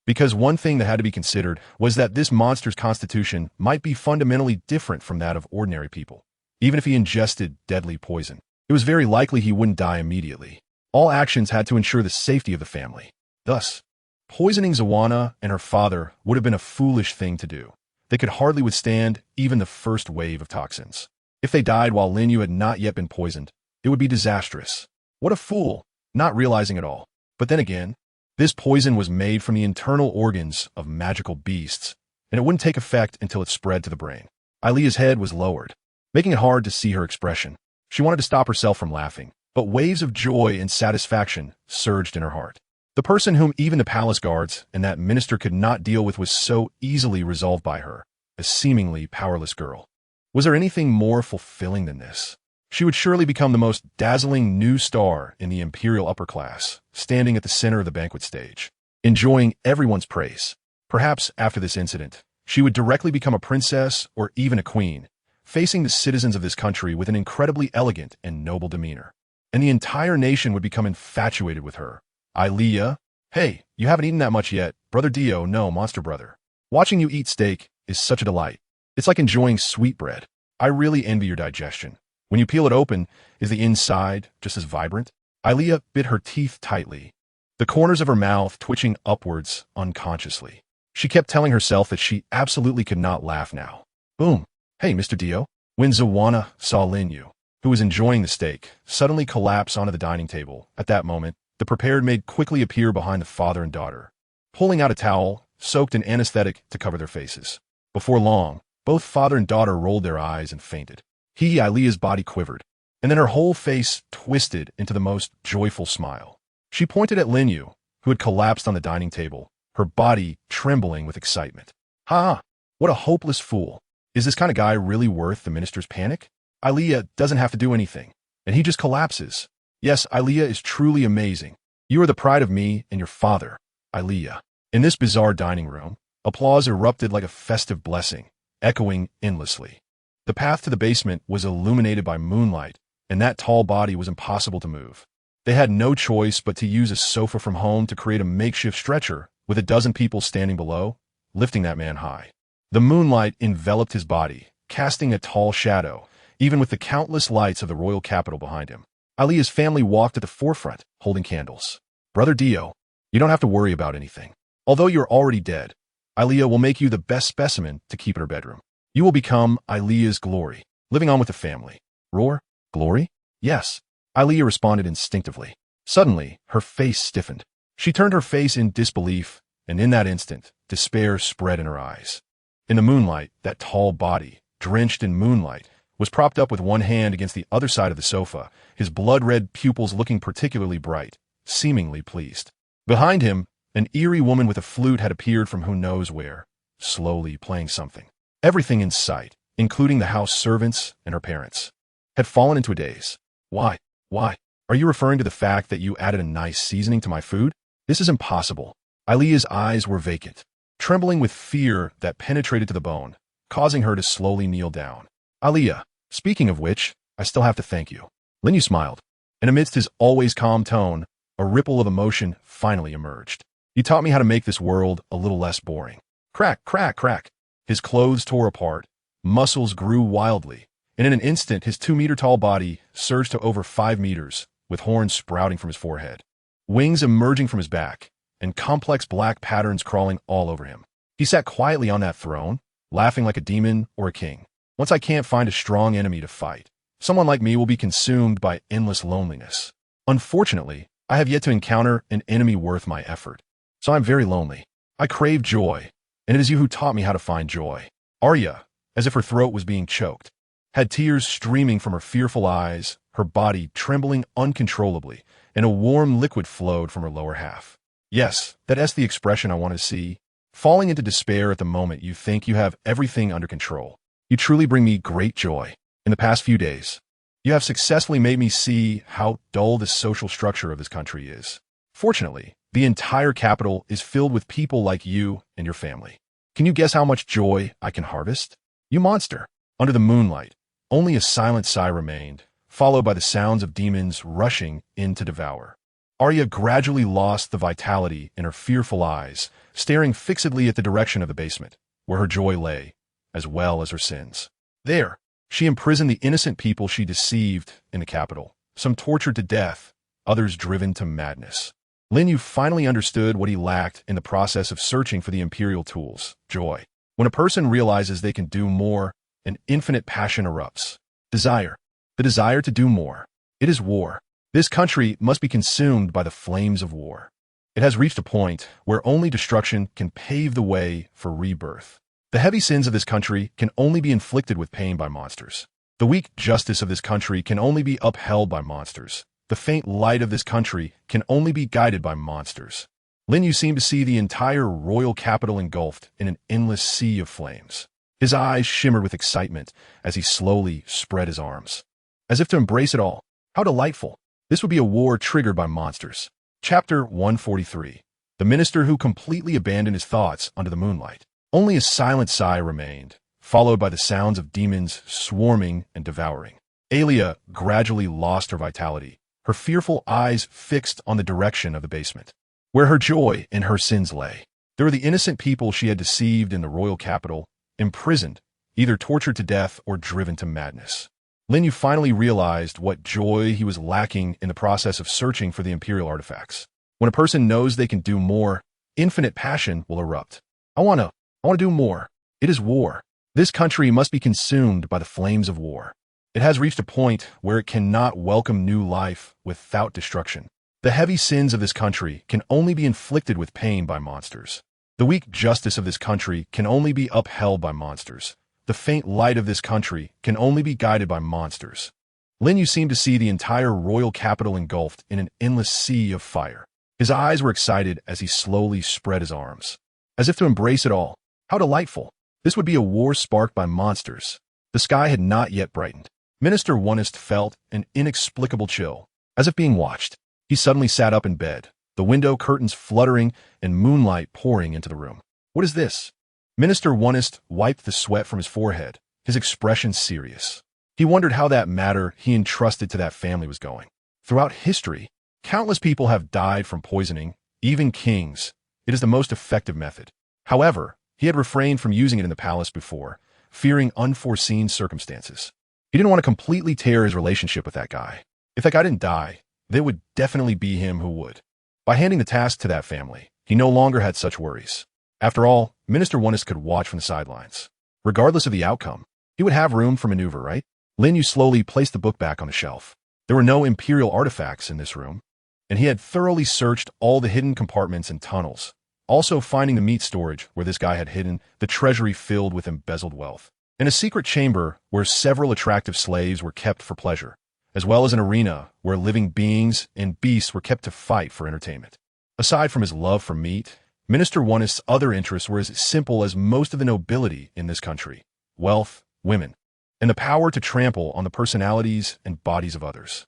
Because one thing that had to be considered was that this monster's constitution might be fundamentally different from that of ordinary people. Even if he ingested deadly poison, it was very likely he wouldn't die immediately. All actions had to ensure the safety of the family. Thus, poisoning Zawana and her father would have been a foolish thing to do. They could hardly withstand even the first wave of toxins. If they died while Lin Yu had not yet been poisoned, it would be disastrous. What a fool, not realizing it all. But then again, this poison was made from the internal organs of magical beasts, and it wouldn't take effect until it spread to the brain. Ilia's head was lowered, making it hard to see her expression. She wanted to stop herself from laughing, but waves of joy and satisfaction surged in her heart. The person whom even the palace guards and that minister could not deal with was so easily resolved by her, a seemingly powerless girl. Was there anything more fulfilling than this? She would surely become the most dazzling new star in the imperial upper class, standing at the center of the banquet stage, enjoying everyone's praise. Perhaps after this incident, she would directly become a princess or even a queen, facing the citizens of this country with an incredibly elegant and noble demeanor. And the entire nation would become infatuated with her. Ilia, hey, you haven't eaten that much yet. Brother Dio, no, monster brother. Watching you eat steak is such a delight. It's like enjoying sweet bread. I really envy your digestion. When you peel it open, is the inside just as vibrant? Ilia bit her teeth tightly, the corners of her mouth twitching upwards unconsciously. She kept telling herself that she absolutely could not laugh now. Boom. Hey, Mr. Dio. When Zawana saw Lin Yu, who was enjoying the steak, suddenly collapse onto the dining table, at that moment, the prepared maid quickly appeared behind the father and daughter. Pulling out a towel, soaked in anesthetic to cover their faces. Before long, both father and daughter rolled their eyes and fainted. Aaliyah's body quivered, and then her whole face twisted into the most joyful smile. She pointed at Lin Yu, who had collapsed on the dining table, her body trembling with excitement. Ha! What a hopeless fool. Is this kind of guy really worth the minister's panic? Aaliyah doesn't have to do anything, and he just collapses. Yes, Aaliyah is truly amazing. You are the pride of me and your father, Aaliyah. In this bizarre dining room, applause erupted like a festive blessing, echoing endlessly. The path to the basement was illuminated by moonlight, and that tall body was impossible to move. They had no choice but to use a sofa from home to create a makeshift stretcher, with a dozen people standing below, lifting that man high. The moonlight enveloped his body, casting a tall shadow, even with the countless lights of the royal capital behind him. Aaliyah's family walked at the forefront, holding candles. Brother Dio, you don't have to worry about anything. Although you're already dead, Aaliyah will make you the best specimen to keep in her bedroom. You will become Aaliyah's glory, living on with the family. Roar? Glory? Yes. Aaliyah responded instinctively. Suddenly, her face stiffened. She turned her face in disbelief, and in that instant, despair spread in her eyes. In the moonlight, that tall body, drenched in moonlight, was propped up with one hand against the other side of the sofa, his blood-red pupils looking particularly bright, seemingly pleased. Behind him, an eerie woman with a flute had appeared from who knows where, slowly playing something. Everything in sight, including the house servants and her parents, had fallen into a daze. Why? Are you referring to the fact that you added a nice seasoning to my food? This is impossible. Aaliyah's eyes were vacant, trembling with fear that penetrated to the bone, causing her to slowly kneel down. Aaliyah, speaking of which, I still have to thank you. Lin Yu smiled, and amidst his always calm tone, a ripple of emotion finally emerged. You taught me how to make this world a little less boring. Crack, crack, crack. His clothes tore apart, muscles grew wildly, and in an instant his 2-meter-tall body surged to over 5 meters, with horns sprouting from his forehead, wings emerging from his back, and complex black patterns crawling all over him. He sat quietly on that throne, laughing like a demon or a king. Once I can't find a strong enemy to fight, someone like me will be consumed by endless loneliness. Unfortunately, I have yet to encounter an enemy worth my effort. So I'm very lonely. I crave joy, and it is you who taught me how to find joy. Arya, as if her throat was being choked, had tears streaming from her fearful eyes, her body trembling uncontrollably, and a warm liquid flowed from her lower half. Yes, that's the expression I want to see. Falling into despair at the moment you think you have everything under control. You truly bring me great joy. In the past few days, you have successfully made me see how dull the social structure of this country is. Fortunately, the entire capital is filled with people like you and your family. Can you guess how much joy I can harvest? You monster! Under the moonlight, only a silent sigh remained, followed by the sounds of demons rushing in to devour. Arya gradually lost the vitality in her fearful eyes, staring fixedly at the direction of the basement, where her joy lay, as well as her sins. There, she imprisoned the innocent people she deceived in the capital, some tortured to death, others driven to madness. Lin Yu finally understood what he lacked in the process of searching for the imperial tools, joy. When a person realizes they can do more, an infinite passion erupts. Desire. The desire to do more. It is war. This country must be consumed by the flames of war. It has reached a point where only destruction can pave the way for rebirth. The heavy sins of this country can only be inflicted with pain by monsters. The weak justice of this country can only be upheld by monsters. The faint light of this country can only be guided by monsters. Lin Yu seemed to see the entire royal capital engulfed in an endless sea of flames. His eyes shimmered with excitement as he slowly spread his arms, as if to embrace it all. How delightful! This would be a war triggered by monsters. Chapter 143. The minister who completely abandoned his thoughts under the moonlight. Only a silent sigh remained, followed by the sounds of demons swarming and devouring. Aaliyah gradually lost her vitality, her fearful eyes fixed on the direction of the basement, where her joy and her sins lay. There were the innocent people she had deceived in the royal capital, imprisoned, either tortured to death or driven to madness. Lin Yu finally realized what joy he was lacking in the process of searching for the imperial artifacts. When a person knows they can do more, infinite passion will erupt. I want to do more. It is war. This country must be consumed by the flames of war. It has reached a point where it cannot welcome new life without destruction. The heavy sins of this country can only be inflicted with pain by monsters. The weak justice of this country can only be upheld by monsters. The faint light of this country can only be guided by monsters. Lin Yu seemed to see the entire royal capital engulfed in an endless sea of fire. His eyes were excited as he slowly spread his arms, as if to embrace it all. How delightful! This would be a war sparked by monsters. The sky had not yet brightened. Minister Onest felt an inexplicable chill, as if being watched. He suddenly sat up in bed, the window curtains fluttering and moonlight pouring into the room. What is this? Minister Onest wiped the sweat from his forehead, his expression serious. He wondered how that matter he entrusted to that family was going. Throughout history, countless people have died from poisoning, even kings. It is the most effective method. However, he had refrained from using it in the palace before, fearing unforeseen circumstances. He didn't want to completely tear his relationship with that guy. If that guy didn't die, there would definitely be him who would. By handing the task to that family, he no longer had such worries. After all, Minister Onest could watch from the sidelines. Regardless of the outcome, he would have room for maneuver, right? Lin Yu slowly placed the book back on the shelf. There were no imperial artifacts in this room, and he had thoroughly searched all the hidden compartments and tunnels, also finding the meat storage where this guy had hidden the treasury filled with embezzled wealth, and a secret chamber where several attractive slaves were kept for pleasure, as well as an arena where living beings and beasts were kept to fight for entertainment. Aside from his love for meat, Minister Onest's other interests were as simple as most of the nobility in this country: wealth, women, and the power to trample on the personalities and bodies of others.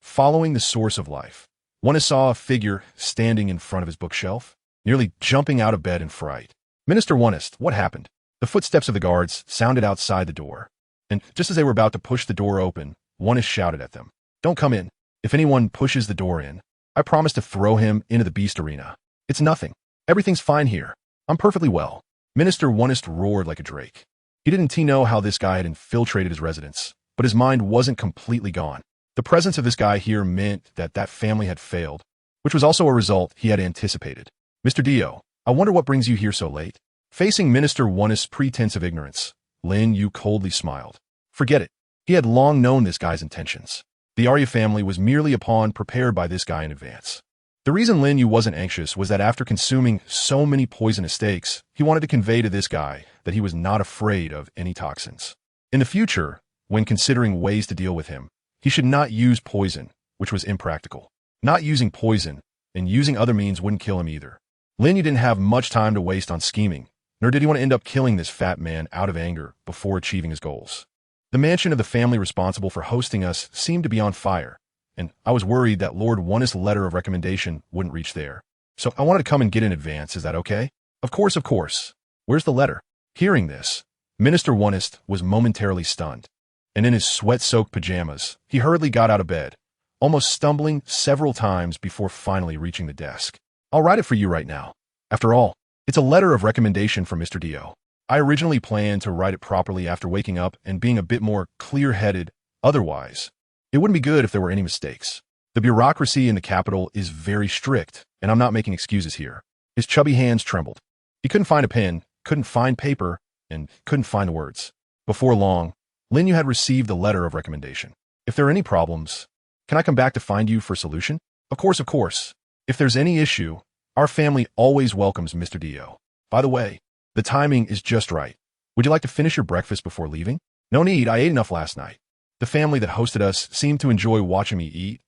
Following the source of life, Onest saw a figure standing in front of his bookshelf, nearly jumping out of bed in fright. Minister Onest, what happened? The footsteps of the guards sounded outside the door, and just as they were about to push the door open, Onest shouted at them, "Don't come in. If anyone pushes the door in, I promise to throw him into the beast arena. It's nothing. Everything's fine here. I'm perfectly well." Minister Onest roared like a drake. He didn't know how this guy had infiltrated his residence, but his mind wasn't completely gone. The presence of this guy here meant that that family had failed, which was also a result he had anticipated. "Mr. Dio, I wonder what brings you here so late?" Facing Minister Onest's pretense of ignorance, Lin Yu coldly smiled. Forget it. He had long known this guy's intentions. The Arya family was merely a pawn prepared by this guy in advance. The reason Lin Yu wasn't anxious was that after consuming so many poisonous steaks, he wanted to convey to this guy that he was not afraid of any toxins. In the future, when considering ways to deal with him, he should not use poison, which was impractical. Not using poison and using other means wouldn't kill him either. Lin Yu didn't have much time to waste on scheming, nor did he want to end up killing this fat man out of anger before achieving his goals. The mansion of the family responsible for hosting us seemed to be on fire, and I was worried that Lord Onest's letter of recommendation wouldn't reach there. So I wanted to come and get in advance. Is that okay? Of course, of course. Where's the letter? Hearing this, Minister Onest was momentarily stunned, and in his sweat-soaked pajamas, he hurriedly got out of bed, almost stumbling several times before finally reaching the desk. "I'll write it for you right now. After all, it's a letter of recommendation from Mr. Dio. I originally planned to write it properly after waking up and being a bit more clear-headed. Otherwise, it wouldn't be good if there were any mistakes. The bureaucracy in the capital is very strict, and I'm not making excuses here." His chubby hands trembled. He couldn't find a pen, couldn't find paper, and couldn't find the words. Before long, Lin Yu had received the letter of recommendation. "If there are any problems, can I come back to find you for a solution?" Of course, of course. If there's any issue, our family always welcomes Mr. Dio. By the way, the timing is just right. Would you like to finish your breakfast before leaving?" "No need, I ate enough last night." The family that hosted us seemed to enjoy watching me eat.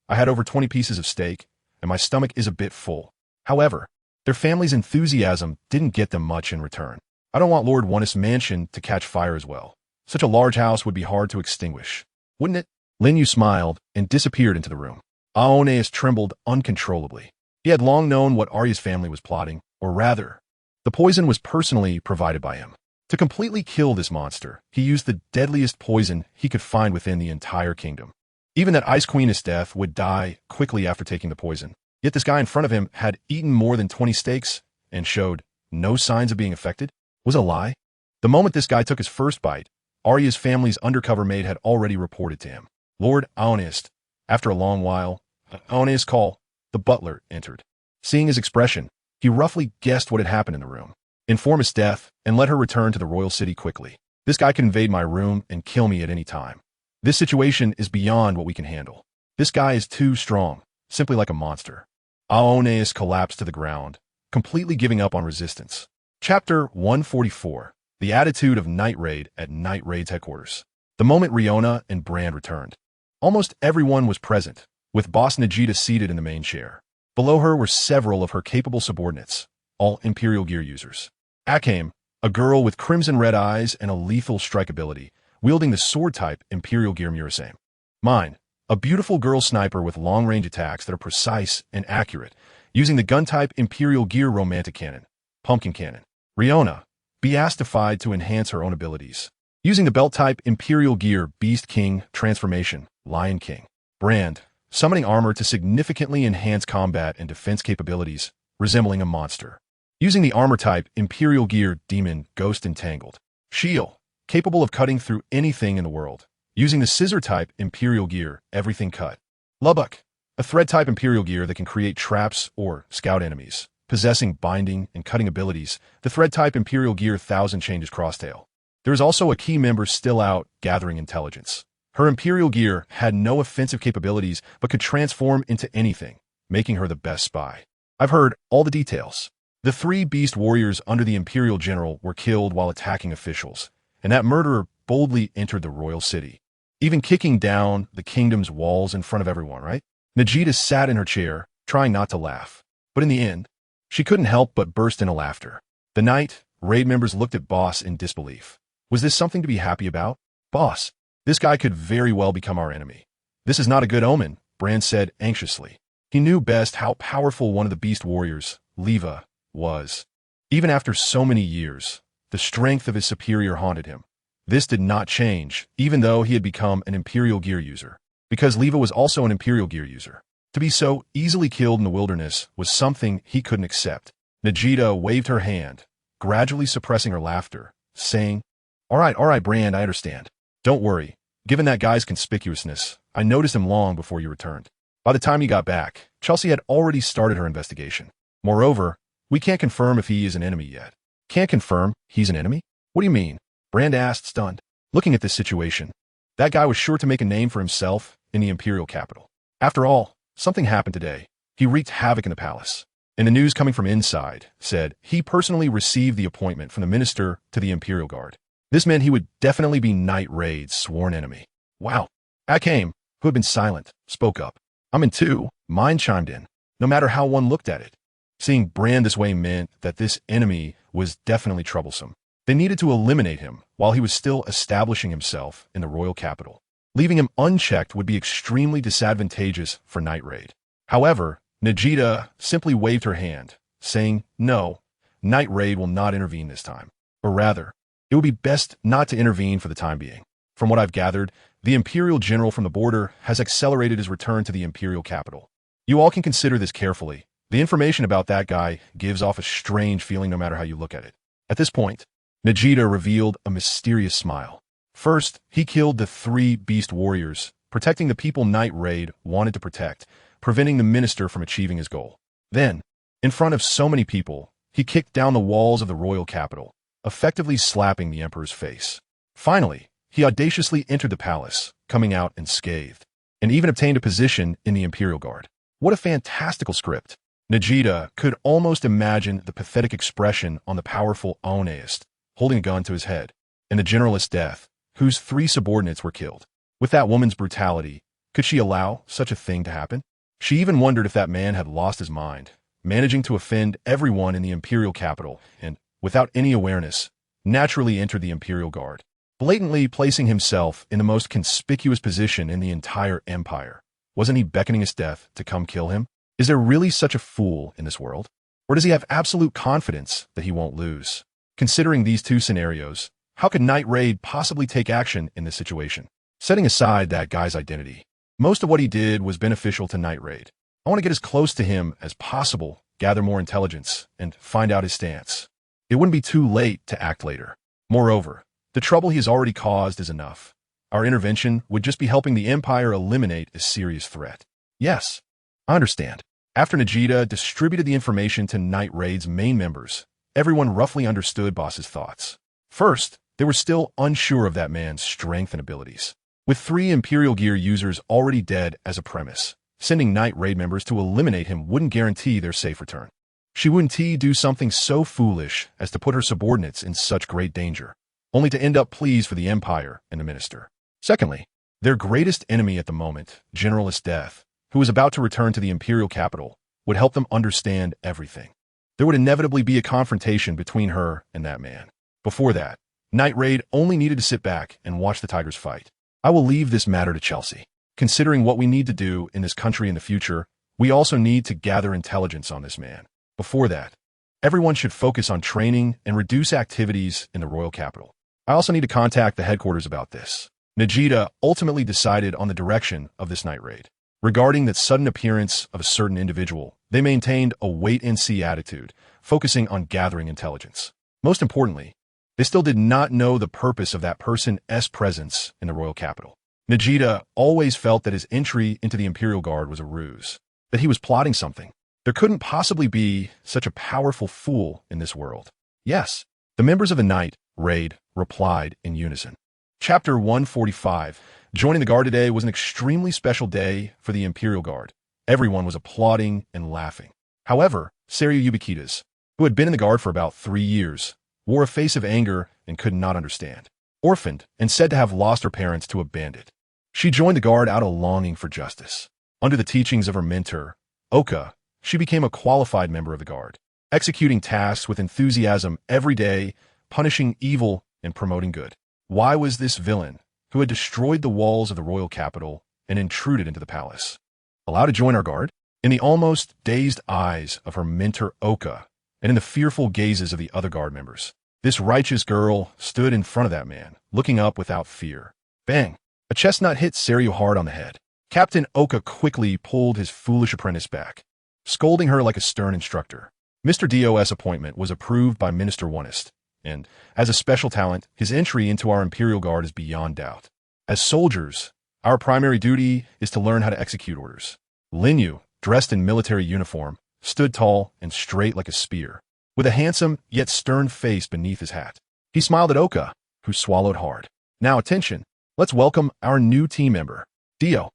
I had over 20 pieces of steak, and my stomach is a bit full. However, their family's enthusiasm didn't get them much in return. I don't want Lord Onest's mansion to catch fire as well. Such a large house would be hard to extinguish, wouldn't it? Lin Yu smiled and disappeared into the room. Aoneus trembled uncontrollably. He had long known what Arya's family was plotting, or rather, the poison was personally provided by him. To completely kill this monster, he used the deadliest poison he could find within the entire kingdom. Even that Ice Queen's death would die quickly after taking the poison. Yet this guy in front of him had eaten more than 20 steaks and showed no signs of being affected. Was it a lie? The moment this guy took his first bite, Arya's family's undercover maid had already reported to him. Lord Aoneus. After a long while, Aoneus call, the butler entered. Seeing his expression, he roughly guessed what had happened in the room. Inform his death and let her return to the royal city quickly. This guy can invade my room and kill me at any time. This situation is beyond what we can handle. This guy is too strong, simply like a monster. Aoneus collapsed to the ground, completely giving up on resistance. Chapter 144. The Attitude of Night Raid at Night Raid's headquarters. The moment Riona and Brand returned, almost everyone was present, with Boss Nagita seated in the main chair. Below her were several of her capable subordinates, all Imperial Gear users. Akame, a girl with crimson-red eyes and a lethal strike ability, wielding the sword-type Imperial Gear Murasame. Mine, a beautiful girl sniper with long-range attacks that are precise and accurate, using the gun-type Imperial Gear Romantic Cannon, Pumpkin Cannon. Riona, beastified to enhance her own abilities, using the belt-type Imperial Gear Beast King Transformation, Lion King. Brand, summoning armor to significantly enhance combat and defense capabilities, resembling a monster, using the armor-type Imperial Gear Demon Ghost Entangled. Shield, capable of cutting through anything in the world, using the scissor-type Imperial Gear Everything Cut. Lubbock, a thread-type Imperial Gear that can create traps or scout enemies, possessing binding and cutting abilities, the thread-type Imperial Gear Thousand Changes Crosstail. There is also a key member still out gathering intelligence. Her Imperial Gear had no offensive capabilities but could transform into anything, making her the best spy. I've heard all the details. The 3 beast warriors under the Imperial General were killed while attacking officials, and that murderer boldly entered the royal city, even kicking down the kingdom's walls in front of everyone, right? Nagita sat in her chair, trying not to laugh. But in the end, she couldn't help but burst into laughter. The night, raid members looked at Boss in disbelief. Was this something to be happy about? Boss, this guy could very well become our enemy. This is not a good omen, Brand said anxiously. He knew best how powerful one of the beast warriors, Leva, was. Even after so many years, the strength of his superior haunted him. This did not change, even though he had become an Imperial Gear user, because Leva was also an Imperial Gear user. To be so easily killed in the wilderness was something he couldn't accept. Nagita waved her hand, gradually suppressing her laughter, saying, all right, Brand, I understand. Don't worry. Given that guy's conspicuousness, I noticed him long before you returned. By the time you got back, Chelsea had already started her investigation. Moreover, we can't confirm if he is an enemy yet. Can't confirm he's an enemy? What do you mean? Brand asked, stunned. Looking at this situation, that guy was sure to make a name for himself in the Imperial capital. After all, something happened today. He wreaked havoc in the palace. And the news coming from inside said he personally received the appointment from the minister to the Imperial Guard. This meant he would definitely be Night Raid's sworn enemy. Wow. Akame, who had been silent, spoke up. I'm in too. Mine chimed in. No matter how one looked at it, seeing Brand this way meant that this enemy was definitely troublesome. They needed to eliminate him while he was still establishing himself in the royal capital. Leaving him unchecked would be extremely disadvantageous for Night Raid. However, Nagita simply waved her hand, saying, no, Night Raid will not intervene this time. Or rather, it would be best not to intervene for the time being. From what I've gathered, the Imperial General from the border has accelerated his return to the Imperial capital. You all can consider this carefully. The information about that guy gives off a strange feeling no matter how you look at it. At this point, Nagita revealed a mysterious smile. First, he killed the 3 beast warriors, protecting the people Night Raid wanted to protect, preventing the minister from achieving his goal. Then, in front of so many people, he kicked down the walls of the royal capital, effectively slapping the emperor's face. Finally, he audaciously entered the palace, coming out unscathed, and even obtained a position in the Imperial Guard. What a fantastical script. Nagita could almost imagine the pathetic expression on the powerful Oneist, holding a gun to his head, and the generalist's death, whose 3 subordinates were killed. With that woman's brutality, could she allow such a thing to happen? She even wondered if that man had lost his mind, managing to offend everyone in the Imperial capital, and, without any awareness, naturally entered the Imperial Guard, blatantly placing himself in the most conspicuous position in the entire empire. Wasn't he beckoning his death to come kill him? Is there really such a fool in this world? Or does he have absolute confidence that he won't lose? Considering these 2 scenarios, how could Night Raid possibly take action in this situation? Setting aside that guy's identity, most of what he did was beneficial to Night Raid. I want to get as close to him as possible, gather more intelligence, and find out his stance. It wouldn't be too late to act later. Moreover, the trouble he has already caused is enough. Our intervention would just be helping the Empire eliminate a serious threat. Yes, I understand. After Nagita distributed the information to Night Raid's main members, everyone roughly understood Boss's thoughts. First, they were still unsure of that man's strength and abilities. With 3 Imperial Gear users already dead as a premise, sending Night Raid members to eliminate him wouldn't guarantee their safe return. She wouldn't do something so foolish as to put her subordinates in such great danger, only to end up pleased for the empire and the minister. Secondly, their greatest enemy at the moment, General.The, who was about to return to the imperial capital, would help them understand everything. There would inevitably be a confrontation between her and that man. Before that, Night Raid only needed to sit back and watch the tigers fight. I will leave this matter to Chelsea. Considering what we need to do in this country in the future, we also need to gather intelligence on this man. Before that, everyone should focus on training and reduce activities in the royal capital. I also need to contact the headquarters about this. Najida ultimately decided on the direction of this night raid. Regarding the sudden appearance of a certain individual, they maintained a wait-and-see attitude, focusing on gathering intelligence. Most importantly, they still did not know the purpose of that person's presence in the royal capital. Najida always felt that his entry into the Imperial Guard was a ruse, that he was plotting something. There couldn't possibly be such a powerful fool in this world. Yes, the members of the night raid replied in unison. Chapter 145. Joining the Guard today was an extremely special day for the Imperial Guard. Everyone was applauding and laughing. However, Seria Ubiquitas, who had been in the Guard for about 3 years, wore a face of anger and could not understand. Orphaned and said to have lost her parents to a bandit, she joined the Guard out of longing for justice. Under the teachings of her mentor, Oka, she became a qualified member of the Guard, executing tasks with enthusiasm every day, punishing evil and promoting good. Why was this villain, who had destroyed the walls of the royal capital and intruded into the palace, allowed to join our Guard? In the almost dazed eyes of her mentor Oka, and in the fearful gazes of the other Guard members, this righteous girl stood in front of that man, looking up without fear. Bang! A chestnut hit Seria hard on the head. Captain Oka quickly pulled his foolish apprentice back, scolding her like a stern instructor. Mr. Dos' appointment was approved by Minister Onest, and, as a special talent, his entry into our Imperial Guard is beyond doubt. As soldiers, our primary duty is to learn how to execute orders. Lin Yu, dressed in military uniform, stood tall and straight like a spear, with a handsome yet stern face beneath his hat. He smiled at Oka, who swallowed hard. Now attention, let's welcome our new team member. Dio,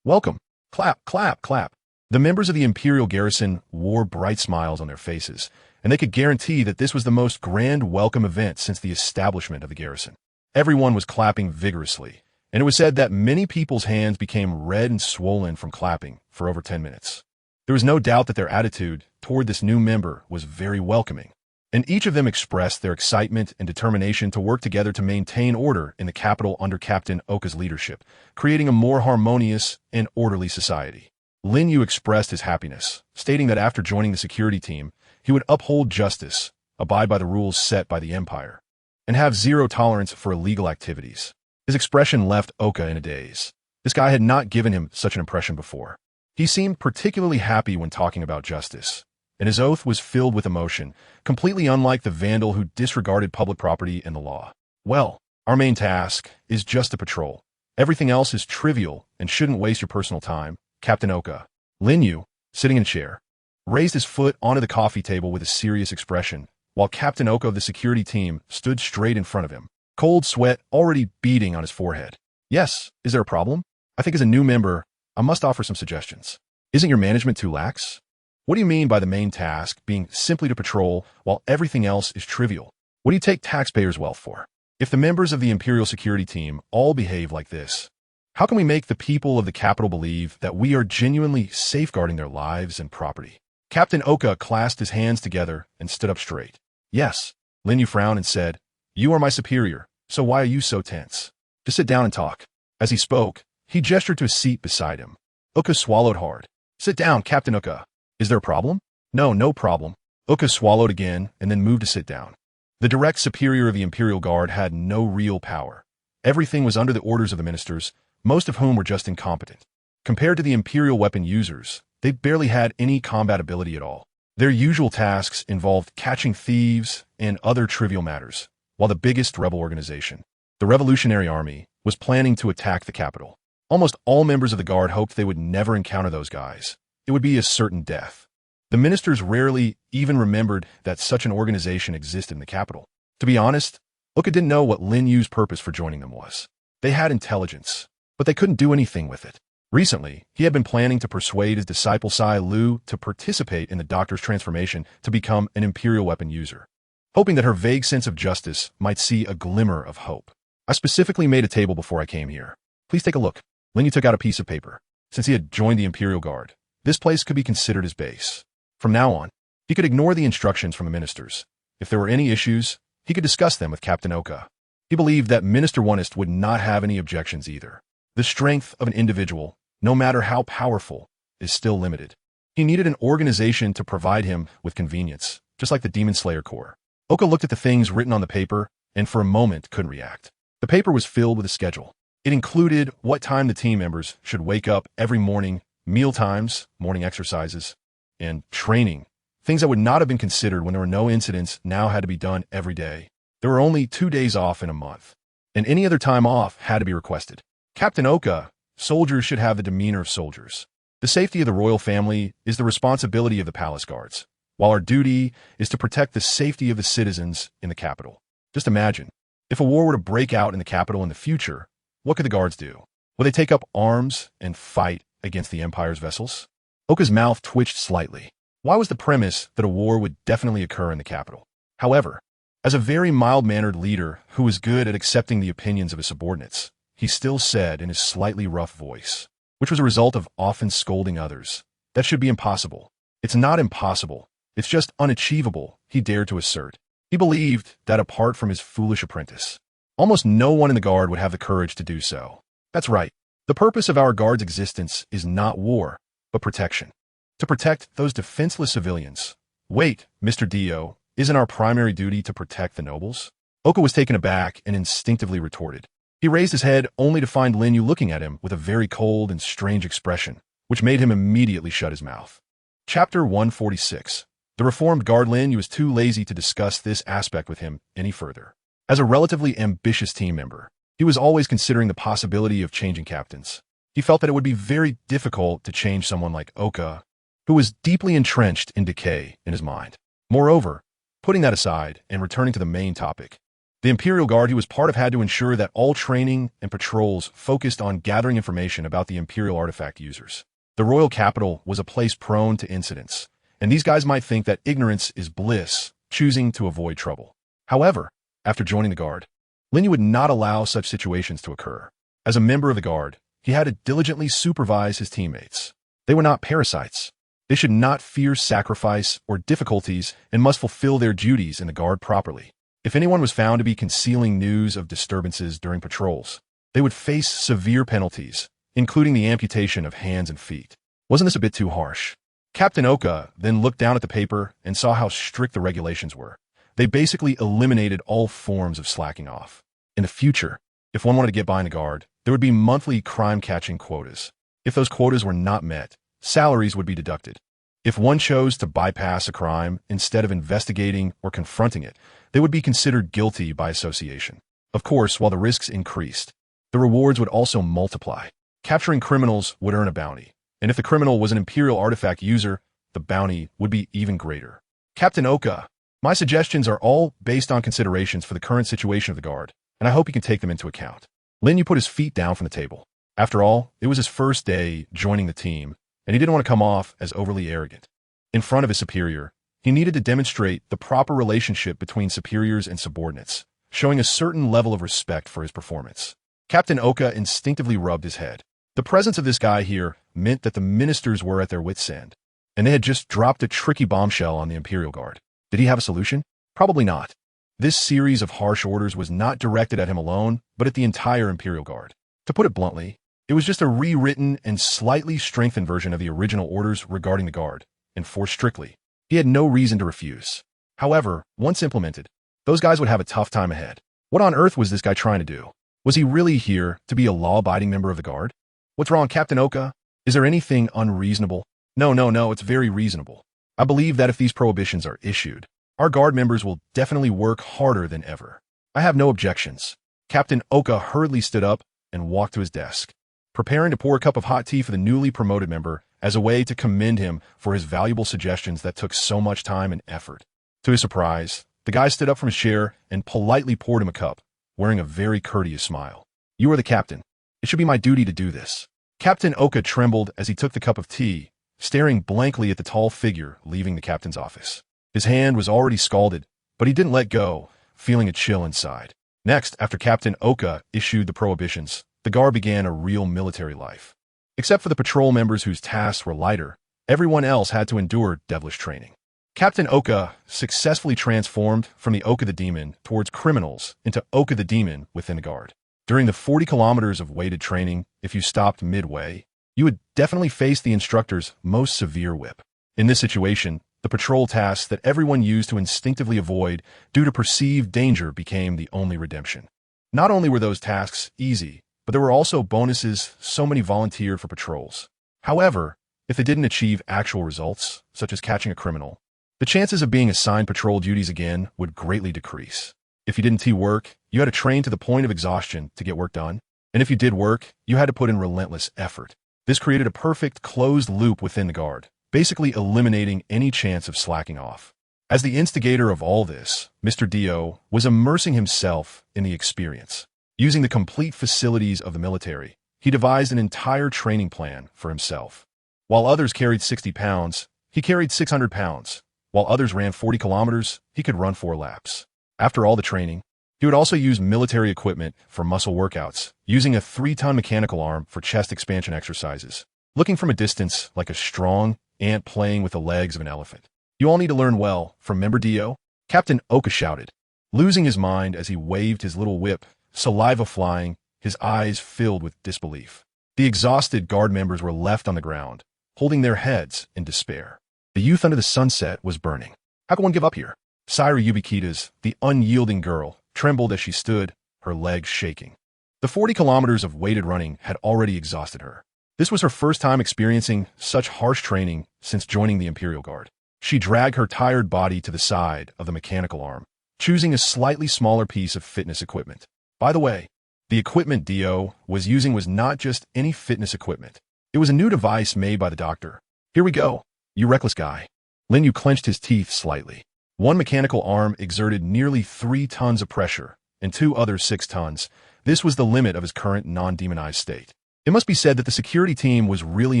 welcome. Clap, clap, clap. The members of the Imperial garrison wore bright smiles on their faces, and they could guarantee that this was the most grand welcome event since the establishment of the garrison. Everyone was clapping vigorously, and it was said that many people's hands became red and swollen from clapping for over 10 minutes. There was no doubt that their attitude toward this new member was very welcoming, and each of them expressed their excitement and determination to work together to maintain order in the capital under Captain Oka's leadership, creating a more harmonious and orderly society. Lin Yu expressed his happiness, stating that after joining the security team, he would uphold justice, abide by the rules set by the Empire, and have zero tolerance for illegal activities. His expression left Oka in a daze. This guy had not given him such an impression before. He seemed particularly happy when talking about justice, and his oath was filled with emotion, completely unlike the vandal who disregarded public property and the law. Well, our main task is just to patrol. Everything else is trivial and shouldn't waste your personal time, Captain Oka. Lin Yu, sitting in a chair, raised his foot onto the coffee table with a serious expression, while Captain Oka of the security team stood straight in front of him, cold sweat already beading on his forehead. Yes, is there a problem? I think as a new member, I must offer some suggestions. Isn't your management too lax? What do you mean by the main task being simply to patrol while everything else is trivial? What do you take taxpayers' wealth for? If the members of the Imperial security team all behave like this, how can we make the people of the capital believe that we are genuinely safeguarding their lives and property? Captain Oka clasped his hands together and stood up straight. Yes, Lin Yu frowned and said, you are my superior, so why are you so tense? Just sit down and talk. As he spoke, he gestured to a seat beside him. Oka swallowed hard. Sit down, Captain Oka. Is there a problem? No problem. Oka swallowed again and then moved to sit down. The direct superior of the Imperial Guard had no real power. Everything was under the orders of the ministers, most of whom were just incompetent. Compared to the Imperial weapon users, they barely had any combat ability at all. Their usual tasks involved catching thieves and other trivial matters, while the biggest rebel organization, the Revolutionary Army, was planning to attack the capital. Almost all members of the Guard hoped they would never encounter those guys. It would be a certain death. The ministers rarely even remembered that such an organization existed in the capital. To be honest, Oka didn't know what Lin Yu's purpose for joining them was. They had intelligence, but they couldn't do anything with it. Recently, he had been planning to persuade his disciple Sai Lu to participate in the doctor's transformation to become an imperial weapon user, hoping that her vague sense of justice might see a glimmer of hope. I specifically made a table before I came here. Please take a look. Lin Yu took out a piece of paper. Since he had joined the Imperial Guard, this place could be considered his base. From now on, he could ignore the instructions from the ministers. If there were any issues, he could discuss them with Captain Oka. He believed that Minister Onist would not have any objections either. The strength of an individual, no matter how powerful, is still limited. He needed an organization to provide him with convenience, just like the Demon Slayer Corps. Oka looked at the things written on the paper and for a moment couldn't react. The paper was filled with a schedule. It included what time the team members should wake up every morning, meal times, morning exercises, and training. Things that would not have been considered when there were no incidents now had to be done every day. There were only 2 days off in a month, and any other time off had to be requested. Captain Oka, soldiers should have the demeanor of soldiers. The safety of the royal family is the responsibility of the palace guards, while our duty is to protect the safety of the citizens in the capital. Just imagine, if a war were to break out in the capital in the future, what could the guards do? Will they take up arms and fight against the Empire's vessels? Oka's mouth twitched slightly. Why was the premise that a war would definitely occur in the capital? However, as a very mild-mannered leader who was good at accepting the opinions of his subordinates, he still said in his slightly rough voice, which was a result of often scolding others, "That should be impossible." "It's not impossible. It's just unachievable," he dared to assert. He believed that apart from his foolish apprentice, almost no one in the guard would have the courage to do so. That's right. The purpose of our guard's existence is not war, but protection. To protect those defenseless civilians. Wait, Mr. Dio, isn't our primary duty to protect the nobles? Oka was taken aback and instinctively retorted. He raised his head only to find Lin Yu looking at him with a very cold and strange expression, which made him immediately shut his mouth. Chapter 146. The reformed guard Lin Yu was too lazy to discuss this aspect with him any further. As a relatively ambitious team member, he was always considering the possibility of changing captains. He felt that it would be very difficult to change someone like Oka, who was deeply entrenched in decay in his mind. Moreover, putting that aside and returning to the main topic, the Imperial Guard he was part of had to ensure that all training and patrols focused on gathering information about the Imperial artifact users. The royal capital was a place prone to incidents, and these guys might think that ignorance is bliss, choosing to avoid trouble. However, after joining the Guard, Lin Yu would not allow such situations to occur. As a member of the Guard, he had to diligently supervise his teammates. They were not parasites. They should not fear sacrifice or difficulties and must fulfill their duties in the Guard properly. If anyone was found to be concealing news of disturbances during patrols, they would face severe penalties, including the amputation of hands and feet. Wasn't this a bit too harsh? Captain Oka then looked down at the paper and saw how strict the regulations were. They basically eliminated all forms of slacking off. In the future, if one wanted to get by in the Guard, there would be monthly crime-catching quotas. If those quotas were not met, salaries would be deducted. If one chose to bypass a crime instead of investigating or confronting it, they would be considered guilty by association. Of course, while the risks increased, the rewards would also multiply. Capturing criminals would earn a bounty, and if the criminal was an Imperial artifact user, the bounty would be even greater. Captain Oka, my suggestions are all based on considerations for the current situation of the Guard, and I hope you can take them into account. Lin Yu put his feet down from the table. After all, it was his first day joining the team, and he didn't want to come off as overly arrogant. In front of his superior, he needed to demonstrate the proper relationship between superiors and subordinates, showing a certain level of respect for his performance. Captain Oka instinctively rubbed his head. The presence of this guy here meant that the ministers were at their wits' end, and they had just dropped a tricky bombshell on the Imperial Guard. Did he have a solution? Probably not. This series of harsh orders was not directed at him alone, but at the entire Imperial Guard. To put it bluntly, it was just a rewritten and slightly strengthened version of the original orders regarding the Guard, enforced strictly. He had no reason to refuse. However, once implemented, those guys would have a tough time ahead. What on earth was this guy trying to do? Was he really here to be a law-abiding member of the Guard? What's wrong, Captain Oka? Is there anything unreasonable? No, it's very reasonable. I believe that if these prohibitions are issued, our Guard members will definitely work harder than ever. I have no objections. Captain Oka hurriedly stood up and walked to his desk, preparing to pour a cup of hot tea for the newly promoted member as a way to commend him for his valuable suggestions that took so much time and effort. To his surprise, the guy stood up from his chair and politely poured him a cup, wearing a very courteous smile. "You are the captain. It should be my duty to do this." Captain Oka trembled as he took the cup of tea, staring blankly at the tall figure leaving the captain's office. His hand was already scalded, but he didn't let go, feeling a chill inside. Next, after Captain Oka issued the prohibitions, the guard began a real military life. Except for the patrol members whose tasks were lighter, everyone else had to endure devilish training. Captain Oka successfully transformed from the Oka the Demon towards criminals into Oka the Demon within the guard. During the 40 kilometers of weighted training, if you stopped midway, you would definitely face the instructor's most severe whip. In this situation, the patrol tasks that everyone used to instinctively avoid due to perceived danger became the only redemption. Not only were those tasks easy, but there were also bonuses. So many volunteered for patrols. However, if they didn't achieve actual results, such as catching a criminal, the chances of being assigned patrol duties again would greatly decrease. If you didn't work, you had to train to the point of exhaustion to get work done. And if you did work, you had to put in relentless effort. This created a perfect closed loop within the guard, basically eliminating any chance of slacking off. As the instigator of all this, Mr. Dio was immersing himself in the experience. Using the complete facilities of the military, he devised an entire training plan for himself. While others carried 60 pounds, he carried 600 pounds. While others ran 40 kilometers, he could run 4 laps. After all the training, he would also use military equipment for muscle workouts, using a 3-ton mechanical arm for chest expansion exercises, looking from a distance like a strong ant playing with the legs of an elephant. You all need to learn well from member Dio, Captain Oka shouted, losing his mind as he waved his little whip, saliva flying, his eyes filled with disbelief. The exhausted guard members were left on the ground, holding their heads in despair. The youth under the sunset was burning. How can one give up here? Saira Yubikitas, the unyielding girl, trembled as she stood, her legs shaking. The 40 kilometers of weighted running had already exhausted her. This was her first time experiencing such harsh training since joining the Imperial Guard. She dragged her tired body to the side of the mechanical arm, choosing a slightly smaller piece of fitness equipment. By the way, the equipment Dio was using was not just any fitness equipment. It was a new device made by the doctor. Here we go, you reckless guy. Lin Yu clenched his teeth slightly. One mechanical arm exerted nearly 3 tons of pressure, and 2 others 6 tons. This was the limit of his current non-demonized state. It must be said that the security team was really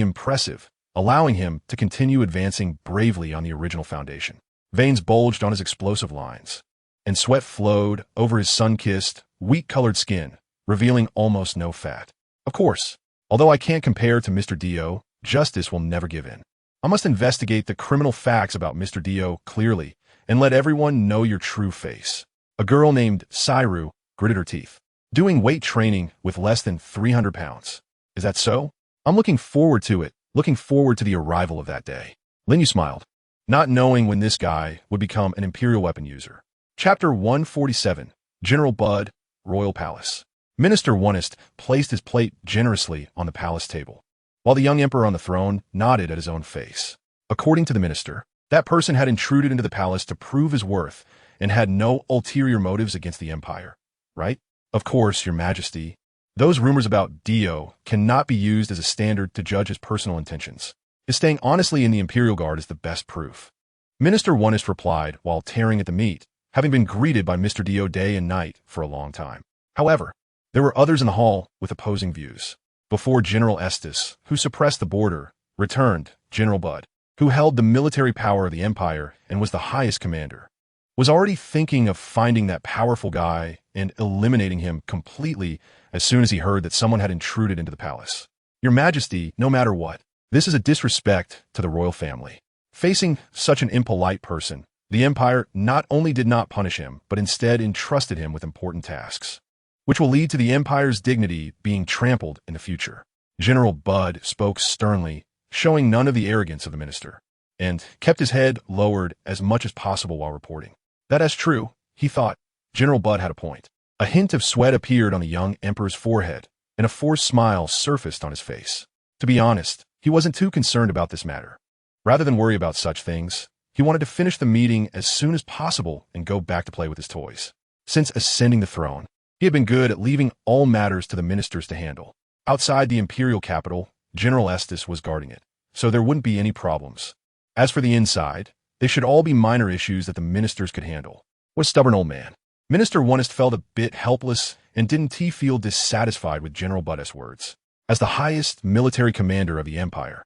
impressive, allowing him to continue advancing bravely on the original foundation. Veins bulged on his explosive lines, and sweat flowed over his sun-kissed, wheat-colored skin, revealing almost no fat. Of course, although I can't compare to Mr. Dio, justice will never give in. I must investigate the criminal facts about Mr. Dio clearly and let everyone know your true face. A girl named Sairu gritted her teeth. Doing weight training with less than 300 pounds. Is that so? I'm looking forward to it, looking forward to the arrival of that day. Lin Yu smiled, not knowing when this guy would become an Imperial weapon user. Chapter 147, General Bud, Royal Palace. Minister Onest placed his plate generously on the palace table, while the young emperor on the throne nodded at his own face. According to the minister, that person had intruded into the palace to prove his worth and had no ulterior motives against the empire, right? Of course, your majesty. Those rumors about Dio cannot be used as a standard to judge his personal intentions. His staying honestly in the Imperial Guard is the best proof. Minister Onest replied while tearing at the meat, having been greeted by Mr. Dio day and night for a long time. However, there were others in the hall with opposing views. Before General Estes, who suppressed the border, returned General Bud, who held the military power of the empire and was the highest commander, was already thinking of finding that powerful guy and eliminating him completely as soon as he heard that someone had intruded into the palace. Your Majesty, no matter what, this is a disrespect to the royal family. Facing such an impolite person, the empire not only did not punish him, but instead entrusted him with important tasks, which will lead to the empire's dignity being trampled in the future. General Bud spoke sternly, showing none of the arrogance of the minister, and kept his head lowered as much as possible while reporting. That is true, he thought. General Bud had a point. A hint of sweat appeared on the young emperor's forehead, and a forced smile surfaced on his face. To be honest, he wasn't too concerned about this matter. Rather than worry about such things, he wanted to finish the meeting as soon as possible and go back to play with his toys. Since ascending the throne, he had been good at leaving all matters to the ministers to handle. Outside the imperial capital, General Estes was guarding it, so there wouldn't be any problems. As for the inside, they should all be minor issues that the ministers could handle. What a stubborn old man. Minister Onest felt a bit helpless, and didn't he feel dissatisfied with General Bud's words. as the highest military commander of the empire.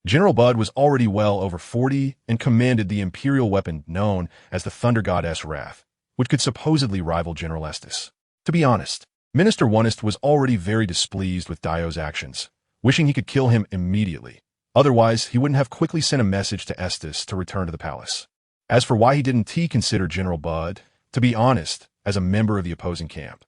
General Bud was already well over 40 and commanded the imperial weapon known as the Thunder Goddess Wrath, which could supposedly rival General Estes. To be honest, Minister Onest was already very displeased with Dio's actions, wishing he could kill him immediately. Otherwise, he wouldn't have quickly sent a message to Estes to return to the palace. As for why he didn't consider General Bud, to be honest, as a member of the opposing camp,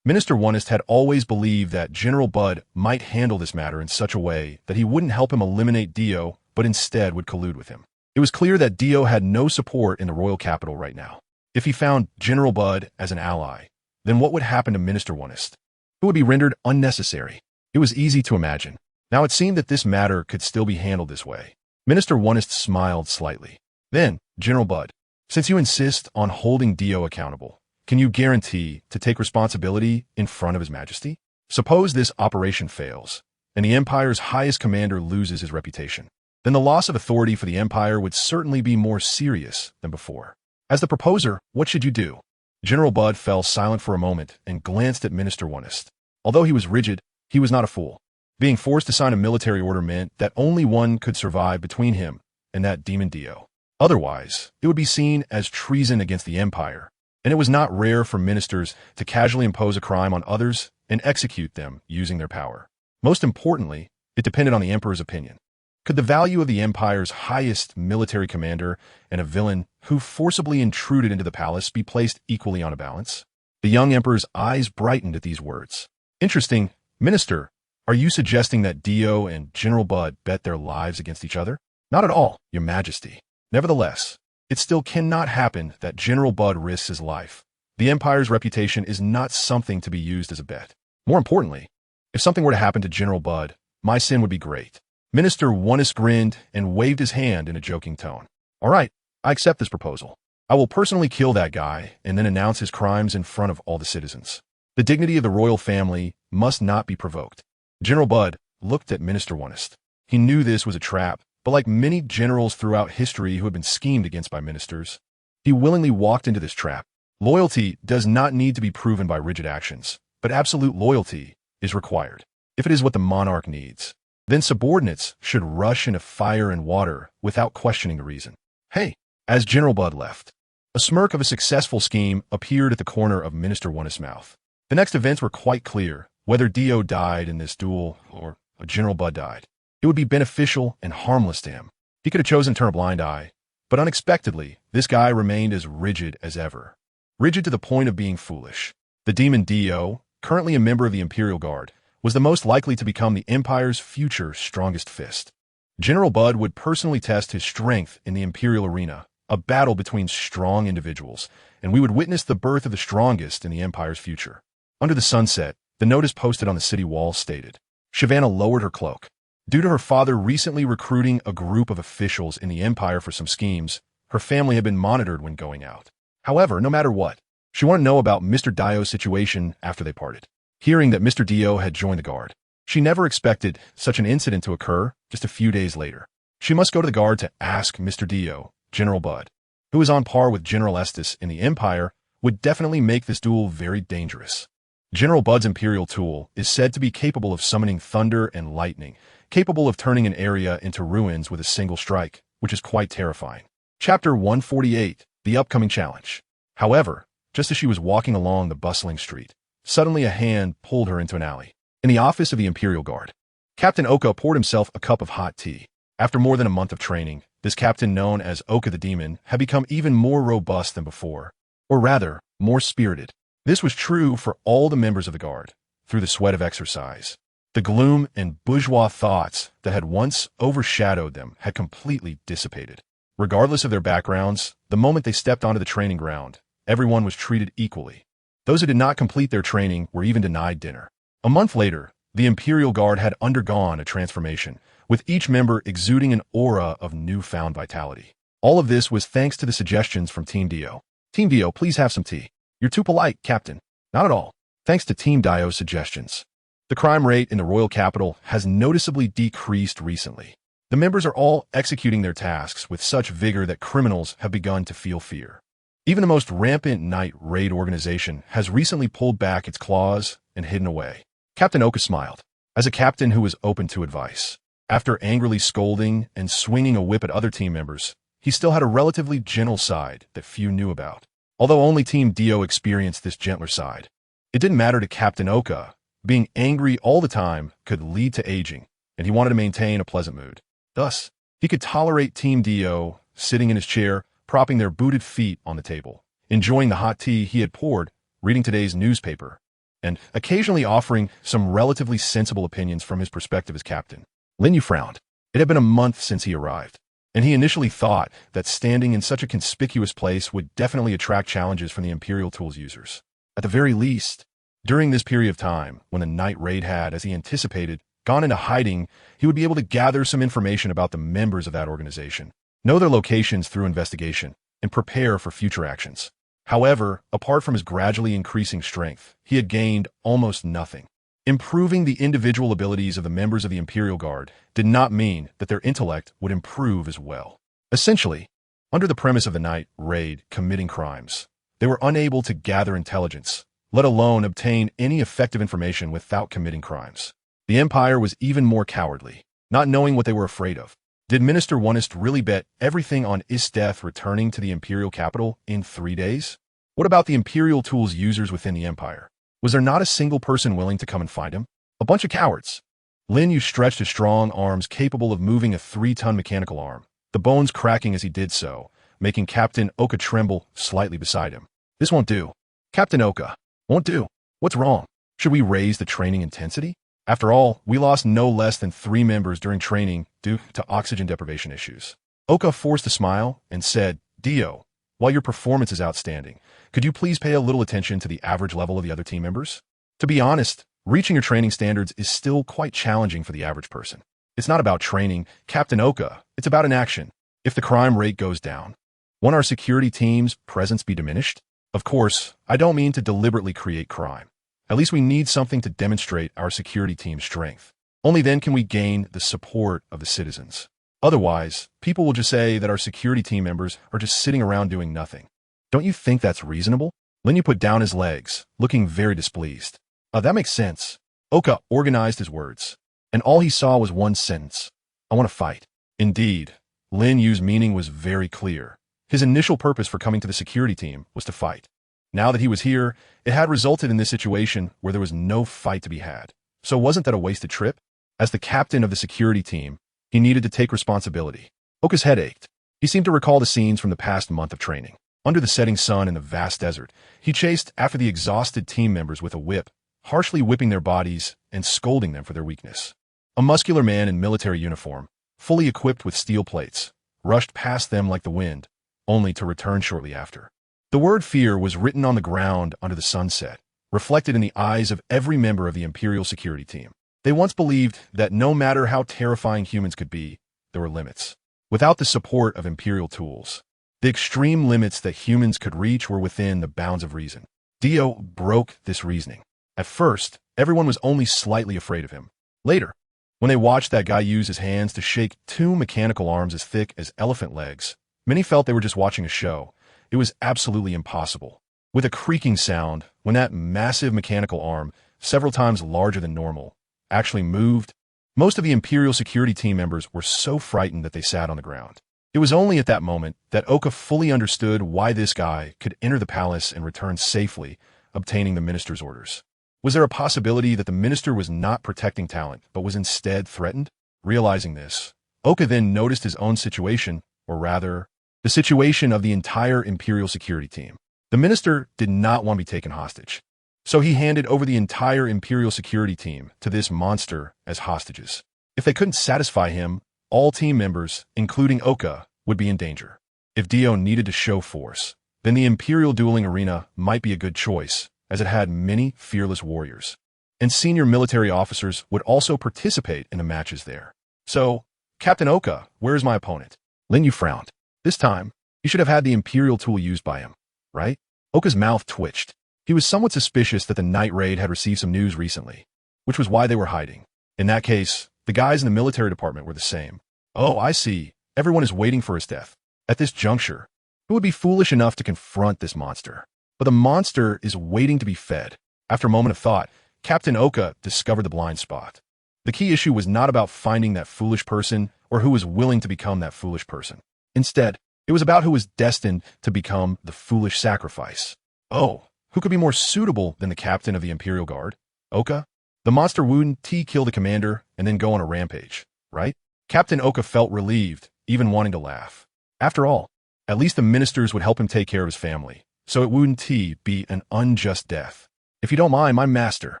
Minister Onest had always believed that General Bud might handle this matter in such a way that he wouldn't help him eliminate Dio, but instead would collude with him. It was clear that Dio had no support in the royal capital right now. If he found General Bud as an ally, then what would happen to Minister Onest? It would be rendered unnecessary. It was easy to imagine. Now it seemed that this matter could still be handled this way. Minister Onest smiled slightly. Then, General Bud, since you insist on holding Dio accountable, can you guarantee to take responsibility in front of His Majesty? Suppose this operation fails, and the Empire's highest commander loses his reputation. Then the loss of authority for the Empire would certainly be more serious than before. As the proposer, what should you do? General Bud fell silent for a moment and glanced at Minister Onest. Although he was rigid, he was not a fool. Being forced to sign a military order meant that only one could survive between him and that demon Dio. Otherwise, it would be seen as treason against the Empire, and it was not rare for ministers to casually impose a crime on others and execute them using their power. Most importantly, it depended on the Emperor's opinion. Could the value of the Empire's highest military commander and a villain who forcibly intruded into the palace be placed equally on a balance? The young Emperor's eyes brightened at these words. Interesting, Minister, are you suggesting that Dio and General Bud bet their lives against each other? Not at all, Your Majesty. Nevertheless, it still cannot happen that General Bud risks his life. The Empire's reputation is not something to be used as a bet. More importantly, if something were to happen to General Bud, my sin would be great. Minister Onest grinned and waved his hand in a joking tone. All right, I accept this proposal. I will personally kill that guy and then announce his crimes in front of all the citizens. The dignity of the royal family must not be provoked. General Bud looked at Minister Onest. He knew this was a trap, but like many generals throughout history who had been schemed against by ministers, he willingly walked into this trap. Loyalty does not need to be proven by rigid actions, but absolute loyalty is required. If it is what the monarch needs, then subordinates should rush into fire and water without questioning the reason. Hey, as General Bud left, a smirk of a successful scheme appeared at the corner of Minister Onest's mouth. The next events were quite clear. Whether Dio died in this duel or General Bud died, it would be beneficial and harmless to him. He could have chosen to turn a blind eye, but unexpectedly, this guy remained as rigid as ever. Rigid to the point of being foolish. The demon Dio, currently a member of the Imperial Guard, was the most likely to become the Empire's future strongest fist. General Bud would personally test his strength in the Imperial arena, a battle between strong individuals, and we would witness the birth of the strongest in the Empire's future. Under the sunset, the notice posted on the city wall stated, Shyvana lowered her cloak. Due to her father recently recruiting a group of officials in the Empire for some schemes, her family had been monitored when going out. However, no matter what, she wanted to know about Mr. Dio's situation after they parted. Hearing that Mr. Dio had joined the guard, she never expected such an incident to occur just a few days later. She must go to the guard to ask Mr. Dio, General Bud, who is on par with General Estes in the Empire, would definitely make this duel very dangerous. General Bud's Imperial tool is said to be capable of summoning thunder and lightning, capable of turning an area into ruins with a single strike, which is quite terrifying. Chapter 148, The Upcoming Challenge. However, just as she was walking along the bustling street, suddenly a hand pulled her into an alley. In the office of the Imperial Guard, Captain Oka poured himself a cup of hot tea. After more than a month of training, this captain known as Oka the Demon had become even more robust than before, or rather, more spirited. This was true for all the members of the Guard. Through the sweat of exercise, the gloom and bourgeois thoughts that had once overshadowed them had completely dissipated. Regardless of their backgrounds, the moment they stepped onto the training ground, everyone was treated equally. Those who did not complete their training were even denied dinner. A month later, the Imperial Guard had undergone a transformation, with each member exuding an aura of newfound vitality. All of this was thanks to the suggestions from Team Dio. Team Dio, please have some tea. You're too polite, Captain. Not at all. Thanks to Team Dio's suggestions. The crime rate in the royal capital has noticeably decreased recently. The members are all executing their tasks with such vigor that criminals have begun to feel fear. Even the most rampant night raid organization has recently pulled back its claws and hidden away. Captain Oka smiled. as a captain who was open to advice. After angrily scolding and swinging a whip at other team members, he still had a relatively gentle side that few knew about. Although only Team Dio experienced this gentler side. It didn't matter to Captain Oka. Being angry all the time could lead to aging, and he wanted to maintain a pleasant mood. Thus, he could tolerate Team Dio sitting in his chair, propping their booted feet on the table, enjoying the hot tea he had poured, reading today's newspaper, and occasionally offering some relatively sensible opinions from his perspective as captain. Lin Yu frowned. It had been a month since he arrived, and he initially thought that standing in such a conspicuous place would definitely attract challenges from the Imperial Tools users. At the very least, during this period of time, when the night raid had, as he anticipated, gone into hiding, he would be able to gather some information about the members of that organization, know their locations through investigation, and prepare for future actions. However, apart from his gradually increasing strength, he had gained almost nothing. Improving the individual abilities of the members of the Imperial Guard did not mean that their intellect would improve as well. Essentially, under the premise of the night raid committing crimes, they were unable to gather intelligence, let alone obtain any effective information without committing crimes. The Empire was even more cowardly, not knowing what they were afraid of. Did Minister Onist really bet everything on his death returning to the Imperial capital in 3 days? What about the Imperial Tools users within the Empire? Was there not a single person willing to come and find him? A bunch of cowards. Lin Yu stretched his strong arms capable of moving a 3-ton mechanical arm, the bones cracking as he did so, making Captain Oka tremble slightly beside him. This won't do. Captain Oka, won't do. What's wrong? Should we raise the training intensity? After all, we lost no less than 3 members during training due to oxygen deprivation issues. Oka forced a smile and said, Dio, while your performance is outstanding, could you please pay a little attention to the average level of the other team members? To be honest, reaching your training standards is still quite challenging for the average person. It's not about training, Captain Oka, it's about an action. If the crime rate goes down, won't our security team's presence be diminished? Of course, I don't mean to deliberately create crime. At least we need something to demonstrate our security team's strength. Only then can we gain the support of the citizens. Otherwise, people will just say that our security team members are just sitting around doing nothing. Don't you think that's reasonable? Lin Yu put down his legs, looking very displeased. That makes sense. Oka organized his words, and all he saw was one sentence. I want to fight. Indeed, Lin Yu's meaning was very clear. His initial purpose for coming to the security team was to fight. Now that he was here, it had resulted in this situation where there was no fight to be had. So wasn't that a wasted trip? As the captain of the security team, he needed to take responsibility. Oka's head ached. He seemed to recall the scenes from the past month of training. Under the setting sun in the vast desert, he chased after the exhausted team members with a whip, harshly whipping their bodies and scolding them for their weakness. A muscular man in military uniform, fully equipped with steel plates, rushed past them like the wind, only to return shortly after. The word fear was written on the ground under the sunset, reflected in the eyes of every member of the Imperial security team. They once believed that no matter how terrifying humans could be, there were limits. Without the support of Imperial tools, the extreme limits that humans could reach were within the bounds of reason. Dio broke this reasoning. At first, everyone was only slightly afraid of him. Later, when they watched that guy use his hands to shake 2 mechanical arms as thick as elephant legs, many felt they were just watching a show. It was absolutely impossible. With a creaking sound, when that massive mechanical arm, several times larger than normal, actually moved, most of the Imperial security team members were so frightened that they sat on the ground. It was only at that moment that Oka fully understood why this guy could enter the palace and return safely, obtaining the minister's orders. Was there a possibility that the minister was not protecting talent, but was instead threatened? Realizing this, Oka then noticed his own situation, or rather, the situation of the entire Imperial security team. The minister did not want to be taken hostage, so he handed over the entire Imperial security team to this monster as hostages. If they couldn't satisfy him, all team members, including Oka, would be in danger. If Dio needed to show force, then the Imperial dueling arena might be a good choice, as it had many fearless warriors. And senior military officers would also participate in the matches there. So, Captain Oka, where is my opponent? Lin Yu frowned. This time, he should have had the Imperial tool used by him, right? Oka's mouth twitched. He was somewhat suspicious that the night raid had received some news recently, which was why they were hiding. In that case, the guys in the military department were the same. Oh, I see. Everyone is waiting for his death. At this juncture, who would be foolish enough to confront this monster? But the monster is waiting to be fed. After a moment of thought, Captain Oka discovered the blind spot. The key issue was not about finding that foolish person or who was willing to become that foolish person. Instead, it was about who was destined to become the foolish sacrifice. Oh, who could be more suitable than the captain of the Imperial Guard? Oka? The monster wouldn't kill the commander and then go on a rampage, right? Captain Oka felt relieved, even wanting to laugh. After all, at least the ministers would help him take care of his family, so it wouldn't be an unjust death. If you don't mind, my master.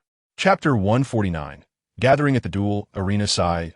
Chapter 149. Gathering at the duel arena,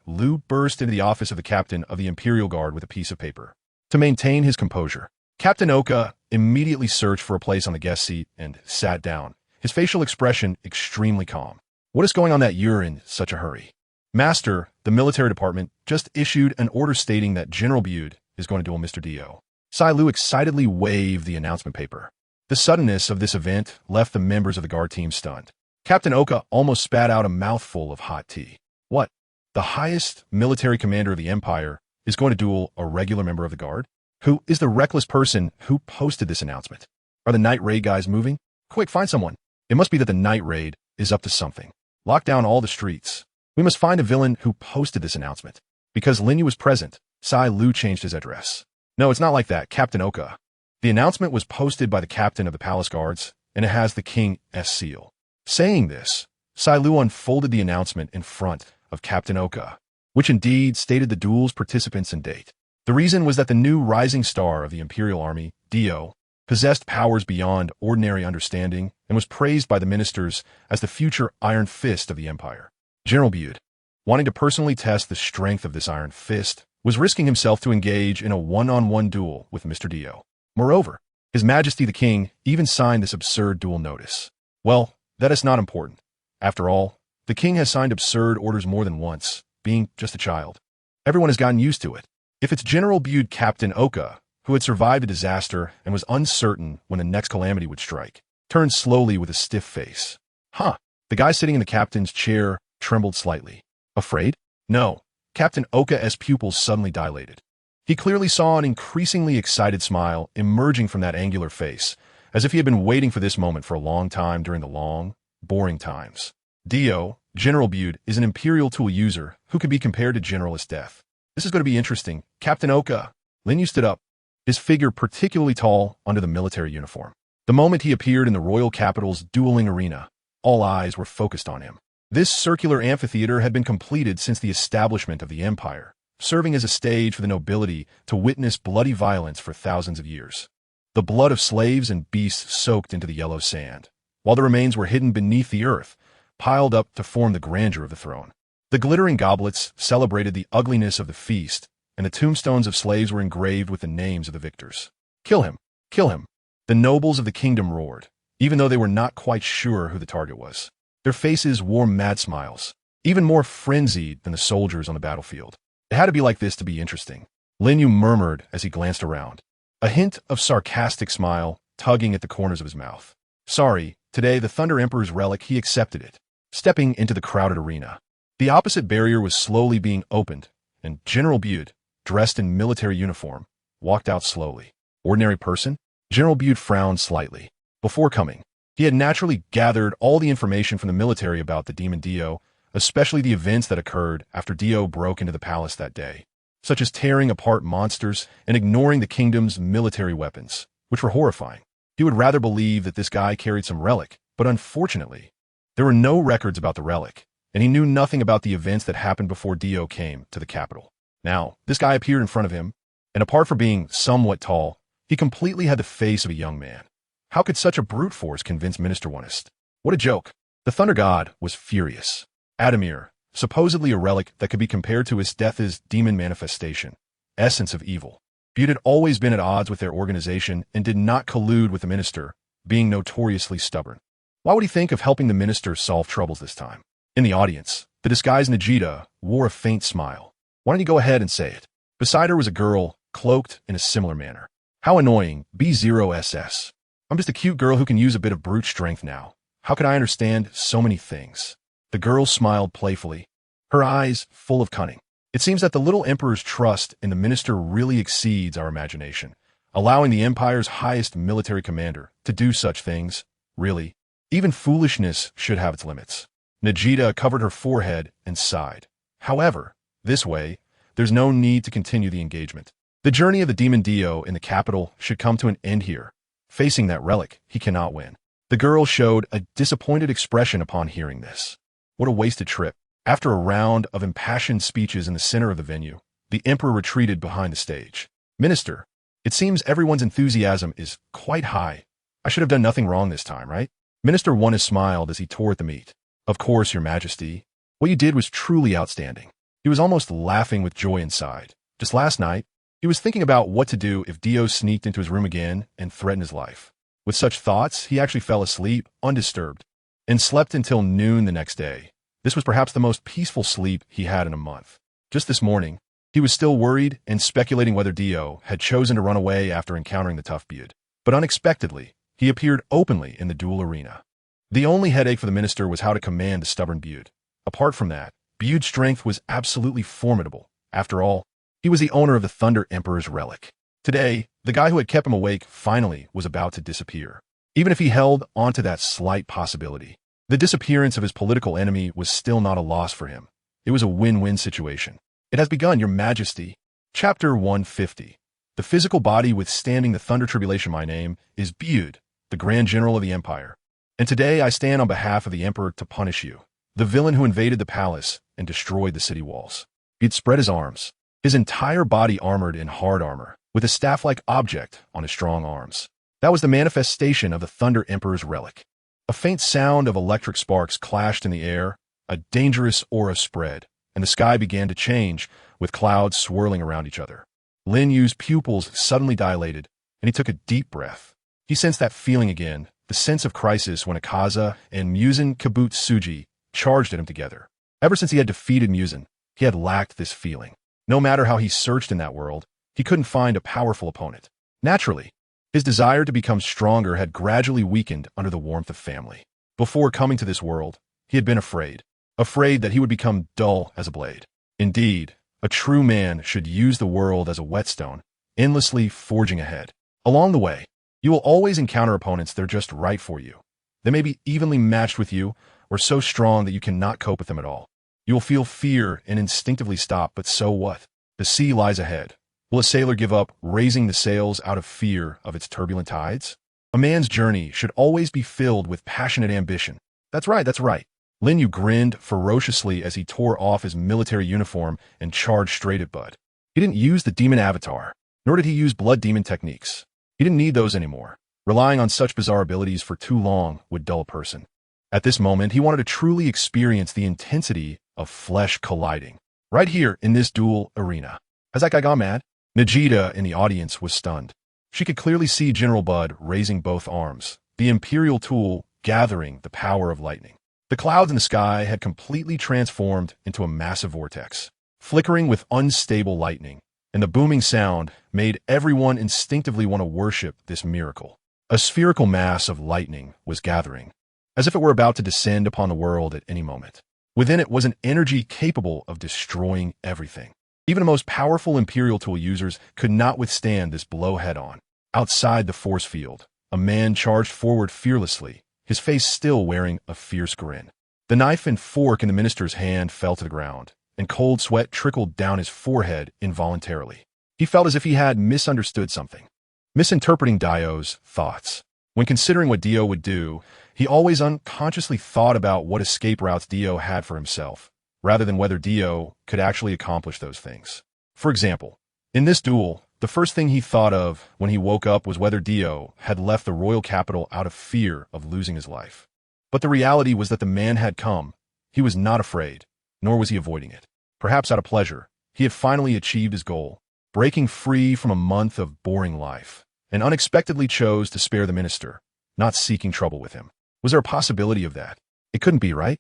Lu burst into the office of the captain of the Imperial Guard with a piece of paper. To maintain his composure, Captain Oka immediately searched for a place on the guest seat and sat down, his facial expression extremely calm. What is going on that you're in such a hurry? Master, the military department just issued an order stating that General Bude is going to duel Mr. Dio. Lu excitedly waved the announcement paper. The suddenness of this event left the members of the guard team stunned. Captain Oka almost spat out a mouthful of hot tea. What? The highest military commander of the Empire is going to duel a regular member of the guard? Who is the reckless person who posted this announcement? Are the night raid guys moving? Quick, find someone. It must be that the night raid is up to something. Lock down all the streets. We must find the villain who posted this announcement. Because Lin Yu was present, Lu changed his address. No, it's not like that, Captain Oka. The announcement was posted by the captain of the palace guards, and it has the king's seal. Saying this, Lu unfolded the announcement in front of Captain Oka, which indeed stated the duel's participants and date. The reason was that the new rising star of the Imperial Army, Dio, possessed powers beyond ordinary understanding and was praised by the ministers as the future Iron Fist of the Empire. General Bude, wanting to personally test the strength of this Iron Fist, was risking himself to engage in a one-on-one duel with Mr. Dio. Moreover, His Majesty the King even signed this absurd duel notice. Well, that is not important. After all, the king has signed absurd orders more than once, being just a child. Everyone has gotten used to it. If it's General Bude Captain Oka, who had survived a disaster and was uncertain when the next calamity would strike, turned slowly with a stiff face. Huh. The guy sitting in the captain's chair trembled slightly. Afraid? No. Captain Oka's pupils suddenly dilated. He clearly saw an increasingly excited smile emerging from that angular face, as if he had been waiting for this moment for a long time during the long, boring times. Dio, General Bude, is an imperial tool user who could be compared to Generalist Death. This is going to be interesting. Captain Oka. Lin Yu stood up, his figure particularly tall under the military uniform. The moment he appeared in the royal capital's dueling arena, all eyes were focused on him. This circular amphitheater had been completed since the establishment of the empire, serving as a stage for the nobility to witness bloody violence for thousands of years. The blood of slaves and beasts soaked into the yellow sand, while the remains were hidden beneath the earth, piled up to form the grandeur of the throne. The glittering goblets celebrated the ugliness of the feast, and the tombstones of slaves were engraved with the names of the victors. Kill him! Kill him! The nobles of the kingdom roared, even though they were not quite sure who the target was. Their faces wore mad smiles, even more frenzied than the soldiers on the battlefield. It had to be like this to be interesting. Lin Yu murmured as he glanced around, a hint of sarcastic smile tugging at the corners of his mouth. Sorry, today the Thunder Emperor's relic, he accepted it. Stepping into the crowded arena, the opposite barrier was slowly being opened, and General Bude, dressed in military uniform, walked out slowly. Ordinary person? General Bude frowned slightly. Before coming, he had naturally gathered all the information from the military about the demon Dio, especially the events that occurred after Dio broke into the palace that day, such as tearing apart monsters and ignoring the kingdom's military weapons, which were horrifying. He would rather believe that this guy carried some relic, but unfortunately, there were no records about the relic, and he knew nothing about the events that happened before Dio came to the capital. Now, this guy appeared in front of him, and apart from being somewhat tall, he completely had the face of a young man. How could such a brute force convince Minister Onist? What a joke. The Thunder God was furious. Adamir, supposedly a relic that could be compared to his death's demon manifestation, essence of evil. Bude had always been at odds with their organization and did not collude with the minister, being notoriously stubborn. Why would he think of helping the minister solve troubles this time? In the audience, the disguised Najida wore a faint smile. Why don't you go ahead and say it? Beside her was a girl, cloaked in a similar manner. How annoying, B0SS. I'm just a cute girl who can use a bit of brute strength now. How could I understand so many things? The girl smiled playfully, her eyes full of cunning. It seems that the little emperor's trust in the minister really exceeds our imagination, allowing the empire's highest military commander to do such things. Really, even foolishness should have its limits. Najida covered her forehead and sighed. However, this way, there's no need to continue the engagement. The journey of the demon Dio in the capital should come to an end here. Facing that relic, he cannot win. The girl showed a disappointed expression upon hearing this. What a wasted trip. After a round of impassioned speeches in the center of the venue, the emperor retreated behind the stage. Minister, it seems everyone's enthusiasm is quite high. I should have done nothing wrong this time, right? Minister One smiled as he tore at the meat. Of course, your majesty. What you did was truly outstanding. He was almost laughing with joy inside. Just last night, he was thinking about what to do if Dio sneaked into his room again and threatened his life. With such thoughts, he actually fell asleep, undisturbed, and slept until noon the next day. This was perhaps the most peaceful sleep he had in a month. Just this morning, he was still worried and speculating whether Dio had chosen to run away after encountering the tough beard. But unexpectedly, he appeared openly in the duel arena. The only headache for the minister was how to command the stubborn beard. Apart from that, Bude's strength was absolutely formidable. After all, he was the owner of the Thunder Emperor's relic. Today, the guy who had kept him awake finally was about to disappear. Even if he held onto that slight possibility, the disappearance of his political enemy was still not a loss for him. It was a win-win situation. It has begun, your majesty. Chapter 150. The physical body withstanding the thunder tribulation. My name is Bude, the Grand General of the Empire. And today I stand on behalf of the Emperor to punish you, the villain who invaded the palace and destroyed the city walls. Bude spread his arms, his entire body armored in hard armor, with a staff-like object on his strong arms. That was the manifestation of the Thunder Emperor's relic. A faint sound of electric sparks clashed in the air, a dangerous aura spread, and the sky began to change, with clouds swirling around each other. Lin Yu's pupils suddenly dilated, and he took a deep breath. He sensed that feeling again, the sense of crisis when Akaza and Muzan Kabutsuji charged at him together. Ever since he had defeated Muzan, he had lacked this feeling. No matter how he searched in that world, he couldn't find a powerful opponent. Naturally, his desire to become stronger had gradually weakened under the warmth of family. Before coming to this world, he had been afraid that he would become dull as a blade. Indeed, a true man should use the world as a whetstone, endlessly forging ahead. Along the way, you will always encounter opponents that are just right for you. They may be evenly matched with you, or so strong that you cannot cope with them at all. You will feel fear and instinctively stop, but so what? The sea lies ahead. Will a sailor give up raising the sails out of fear of its turbulent tides? A man's journey should always be filled with passionate ambition. That's right. Lin Yu grinned ferociously as he tore off his military uniform and charged straight at Bud. He didn't use the demon avatar, nor did he use blood demon techniques. He didn't need those anymore. Relying on such bizarre abilities for too long would dull a person. At this moment, he wanted to truly experience the intensity of flesh colliding. Right here in this duel arena. Has that guy gone mad? Najida in the audience was stunned. She could clearly see General Bud raising both arms, the imperial tool gathering the power of lightning. The clouds in the sky had completely transformed into a massive vortex, flickering with unstable lightning, and the booming sound made everyone instinctively want to worship this miracle. A spherical mass of lightning was gathering, as if it were about to descend upon the world at any moment. Within it was an energy capable of destroying everything. Even the most powerful Imperial tool users could not withstand this blow head-on. Outside the force field, a man charged forward fearlessly, his face still wearing a fierce grin. The knife and fork in the minister's hand fell to the ground, and cold sweat trickled down his forehead involuntarily. He felt as if he had misunderstood something, misinterpreting Dio's thoughts. When considering what Dio would do, he always unconsciously thought about what escape routes Dio had for himself, rather than whether Dio could actually accomplish those things. For example, in this duel, the first thing he thought of when he woke up was whether Dio had left the royal capital out of fear of losing his life. But the reality was that the man had come. He was not afraid, nor was he avoiding it. Perhaps out of pleasure, he had finally achieved his goal, breaking free from a month of boring life, and unexpectedly chose to spare the minister, not seeking trouble with him. Was there a possibility of that? It couldn't be, right?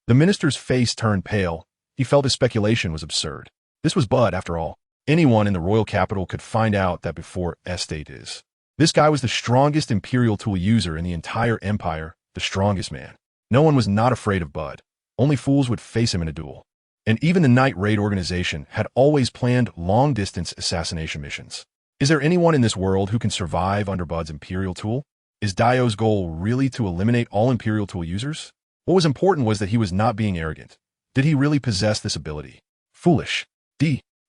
The minister's face turned pale. He felt his speculation was absurd. This was Bud, after all. Anyone in the royal capital could find out that before estate is. This guy was the strongest imperial tool user in the entire empire, the strongest man. No one was not afraid of Bud. Only fools would face him in a duel. And even the Night Raid organization had always planned long-distance assassination missions. Is there anyone in this world who can survive under Bud's imperial tool? Is Dio's goal really to eliminate all imperial tool users? What was important was that he was not being arrogant. Did he really possess this ability? Foolish.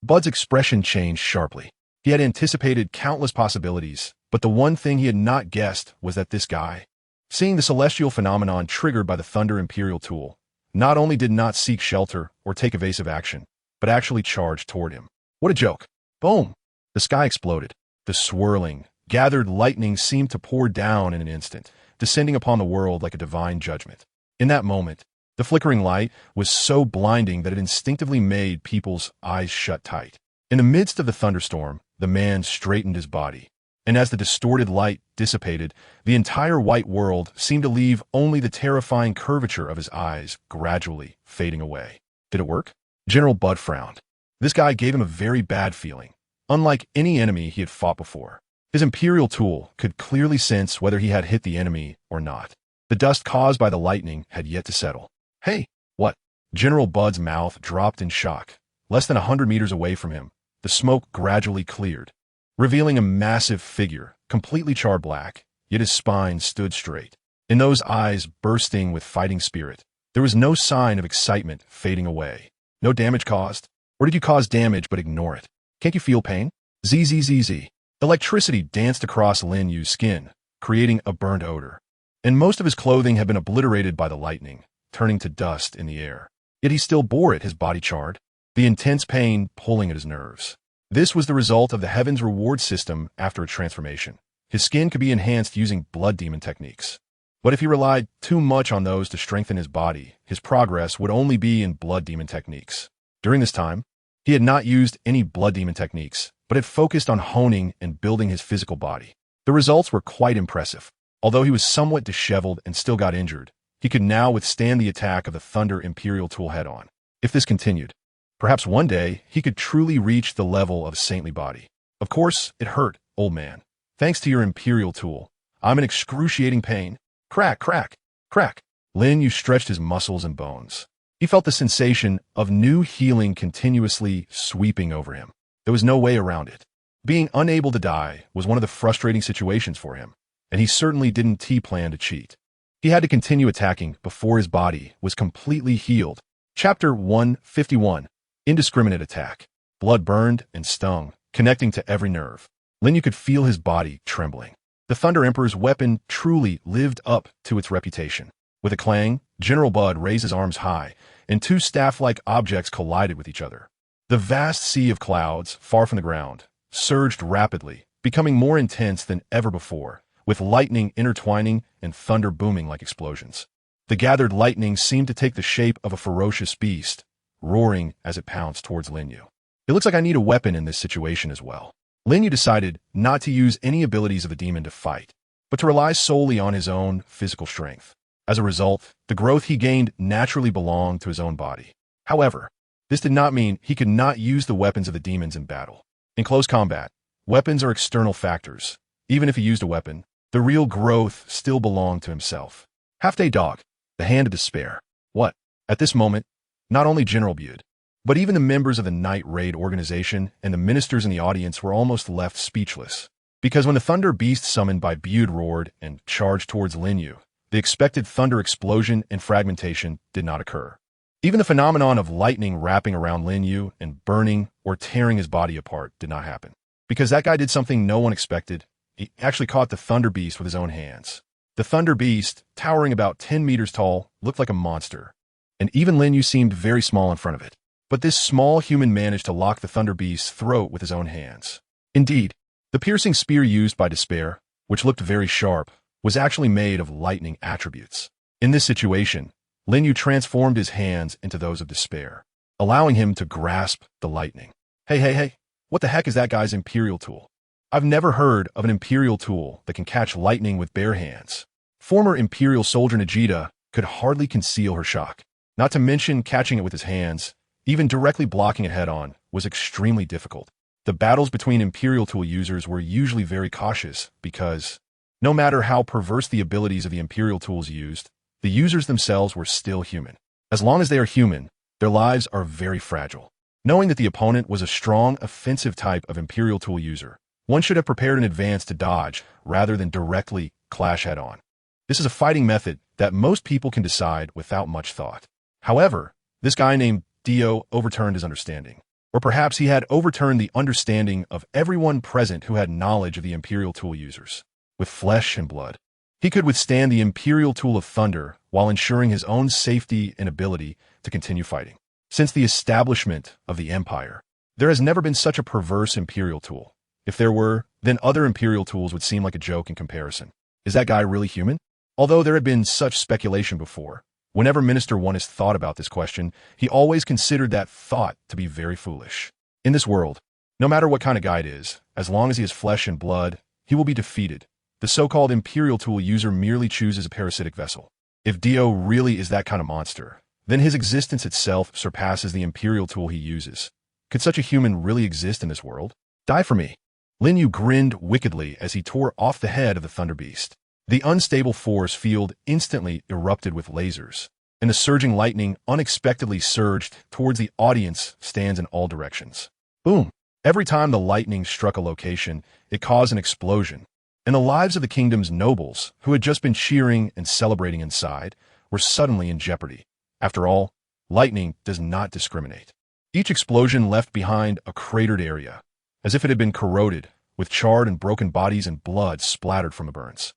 Bud's expression changed sharply. He had anticipated countless possibilities, but the one thing he had not guessed was that this guy, seeing the celestial phenomenon triggered by the Thunder Imperial tool, not only did not seek shelter or take evasive action, but actually charged toward him. What a joke. Boom! The sky exploded. The swirling, gathered lightning seemed to pour down in an instant, descending upon the world like a divine judgment. In that moment, the flickering light was so blinding that it instinctively made people's eyes shut tight. In the midst of the thunderstorm, the man straightened his body, and as the distorted light dissipated, the entire white world seemed to leave only the terrifying curvature of his eyes gradually fading away. Did it work? General Bud frowned. This guy gave him a very bad feeling, unlike any enemy he had fought before. His Imperial tool could clearly sense whether he had hit the enemy or not. The dust caused by the lightning had yet to settle. Hey, what? General Bud's mouth dropped in shock. Less than 100 meters away from him, the smoke gradually cleared, revealing a massive figure, completely charred black, yet his spine stood straight. In those eyes bursting with fighting spirit, there was no sign of excitement fading away. No damage caused? Or did you cause damage but ignore it? Can't you feel pain? Zzz. Electricity danced across Lin Yu's skin, creating a burnt odor. And most of his clothing had been obliterated by the lightning, turning to dust in the air. Yet he still bore it, his body charred, the intense pain pulling at his nerves. This was the result of the Heaven's reward system after a transformation. His skin could be enhanced using blood demon techniques. But if he relied too much on those to strengthen his body, his progress would only be in blood demon techniques. During this time, he had not used any blood demon techniques, but had focused on honing and building his physical body. The results were quite impressive. Although he was somewhat disheveled and still got injured, he could now withstand the attack of the Thunder Imperial tool head-on. If this continued, perhaps one day he could truly reach the level of a saintly body. Of course, it hurt, old man. Thanks to your Imperial tool, I'm in excruciating pain. Crack, crack, crack. Lin Yu stretched his muscles and bones. He felt the sensation of new healing continuously sweeping over him. There was no way around it. Being unable to die was one of the frustrating situations for him, and he certainly didn't plan to cheat. He had to continue attacking before his body was completely healed. Chapter 151. Indiscriminate Attack. Blood burned and stung, connecting to every nerve. Lin Yu could feel his body trembling. The Thunder Emperor's weapon truly lived up to its reputation. With a clang, General Bud raised his arms high, and two staff-like objects collided with each other. The vast sea of clouds, far from the ground, surged rapidly, becoming more intense than ever before, with lightning intertwining and thunder booming like explosions. The gathered lightning seemed to take the shape of a ferocious beast, roaring as it pounced towards Lin Yu. It looks like I need a weapon in this situation as well. Lin Yu decided not to use any abilities of the demon to fight, but to rely solely on his own physical strength. As a result, the growth he gained naturally belonged to his own body. However, this did not mean he could not use the weapons of the demons in battle. In close combat, weapons are external factors. Even if he used a weapon, the real growth still belonged to himself. Half-day dog, the hand of despair. What? At this moment, not only General Bud, but even the members of the Night Raid organization and the ministers in the audience were almost left speechless. Because when the thunder beast summoned by Bud roared and charged towards Lin Yu, the expected thunder explosion and fragmentation did not occur. Even the phenomenon of lightning wrapping around Lin Yu and burning or tearing his body apart did not happen. Because that guy did something no one expected. He actually caught the thunder beast with his own hands. The thunder beast, towering about 10 meters tall, looked like a monster. And even Lin Yu seemed very small in front of it. But this small human managed to lock the thunder beast's throat with his own hands. Indeed, the piercing spear used by Despair, which looked very sharp, was actually made of lightning attributes. In this situation, Lin Yu transformed his hands into those of Despair, allowing him to grasp the lightning. Hey, what the heck is that guy's Imperial tool? I've never heard of an Imperial tool that can catch lightning with bare hands. Former Imperial soldier Najida could hardly conceal her shock. Not to mention catching it with his hands, even directly blocking it head-on, was extremely difficult. The battles between Imperial tool users were usually very cautious because, no matter how perverse the abilities of the Imperial tools used, the users themselves were still human. As long as they are human, their lives are very fragile. Knowing that the opponent was a strong, offensive type of Imperial tool user, one should have prepared in advance to dodge rather than directly clash head-on. This is a fighting method that most people can decide without much thought. However, this guy named Dio overturned his understanding. Or perhaps he had overturned the understanding of everyone present who had knowledge of the Imperial Tool users. With flesh and blood, he could withstand the Imperial Tool of Thunder while ensuring his own safety and ability to continue fighting. Since the establishment of the Empire, there has never been such a perverse Imperial Tool. If there were, then other Imperial Tools would seem like a joke in comparison. Is that guy really human? Although there had been such speculation before, whenever Minister Onist thought about this question, he always considered that thought to be very foolish. In this world, no matter what kind of guy it is, as long as he has flesh and blood, he will be defeated. The so-called Imperial Tool user merely chooses a parasitic vessel. If Dio really is that kind of monster, then his existence itself surpasses the Imperial Tool he uses. Could such a human really exist in this world? Die for me. Lin Yu grinned wickedly as he tore off the head of the Thunder Beast. The unstable force field instantly erupted with lasers, and the surging lightning unexpectedly surged towards the audience stands in all directions. Boom! Every time the lightning struck a location, it caused an explosion, and the lives of the kingdom's nobles, who had just been cheering and celebrating inside, were suddenly in jeopardy. After all, lightning does not discriminate. Each explosion left behind a cratered area, as if it had been corroded, with charred and broken bodies and blood splattered from the burns.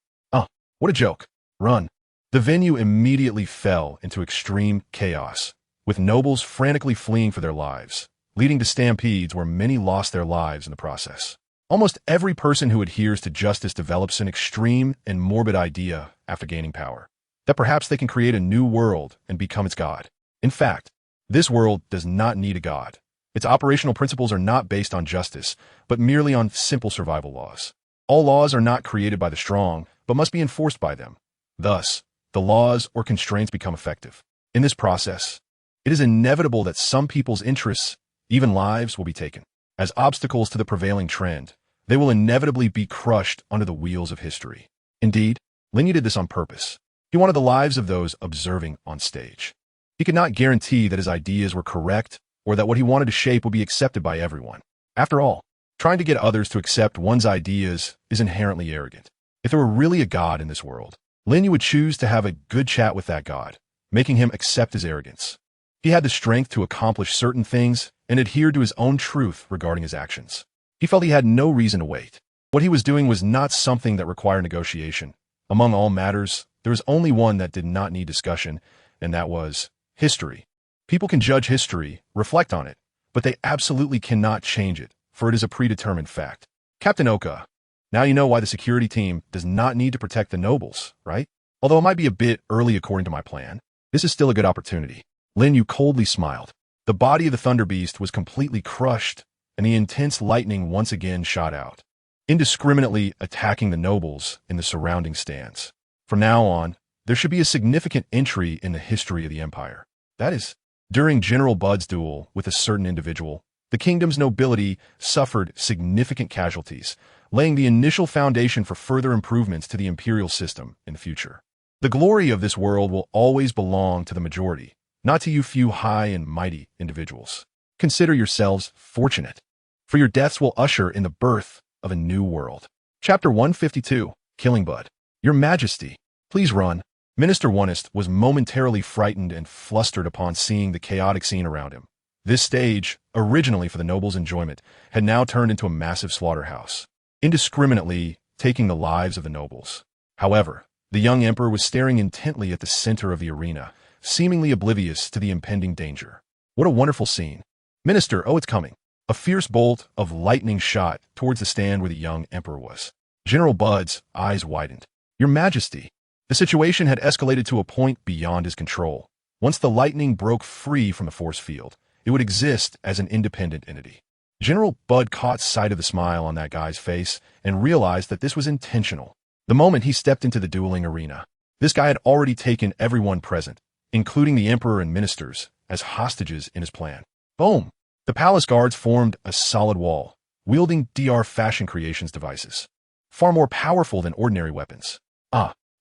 What a joke. Run. The venue immediately fell into extreme chaos, with nobles frantically fleeing for their lives, leading to stampedes where many lost their lives in the process. Almost every person who adheres to justice develops an extreme and morbid idea after gaining power, that perhaps they can create a new world and become its god. In fact, this world does not need a god. Its operational principles are not based on justice, but merely on simple survival laws. All laws are not created by the strong, but must be enforced by them. Thus, the laws or constraints become effective. In this process, it is inevitable that some people's interests, even lives, will be taken. As obstacles to the prevailing trend, they will inevitably be crushed under the wheels of history. Indeed, Lin Yu did this on purpose. He wanted the lives of those observing on stage. He could not guarantee that his ideas were correct or that what he wanted to shape would be accepted by everyone. After all, trying to get others to accept one's ideas is inherently arrogant. If there were really a god in this world, Lin Yu would choose to have a good chat with that god, making him accept his arrogance. He had the strength to accomplish certain things and adhered to his own truth regarding his actions. He felt he had no reason to wait. What he was doing was not something that required negotiation. Among all matters, there was only one that did not need discussion, and that was history. People can judge history, reflect on it, but they absolutely cannot change it, for it is a predetermined fact. Captain Oka, now you know why the security team does not need to protect the nobles, right? Although it might be a bit early according to my plan, this is still a good opportunity. Lin Yu coldly smiled. The body of the Thunder Beast was completely crushed, and the intense lightning once again shot out, indiscriminately attacking the nobles in the surrounding stands. From now on, there should be a significant entry in the history of the Empire. That is, during General Bud's duel with a certain individual, the kingdom's nobility suffered significant casualties, laying the initial foundation for further improvements to the imperial system in the future. The glory of this world will always belong to the majority, not to you few high and mighty individuals. Consider yourselves fortunate, for your deaths will usher in the birth of a new world. Chapter 152, Killing Bud. Your Majesty, please run. Minister Onist was momentarily frightened and flustered upon seeing the chaotic scene around him. This stage, originally for the nobles' enjoyment, had now turned into a massive slaughterhouse, indiscriminately taking the lives of the nobles. However, the young emperor was staring intently at the center of the arena, seemingly oblivious to the impending danger. What a wonderful scene. Minister, oh, it's coming. A fierce bolt of lightning shot towards the stand where the young emperor was. General Bud's eyes widened. Your Majesty. The situation had escalated to a point beyond his control. Once the lightning broke free from the force field, it would exist as an independent entity. General Bud caught sight of the smile on that guy's face and realized that this was intentional. The moment he stepped into the dueling arena, this guy had already taken everyone present, including the emperor and ministers, as hostages in his plan. Boom! The palace guards formed a solid wall, wielding DR Fashion Creations devices, far more powerful than ordinary weapons.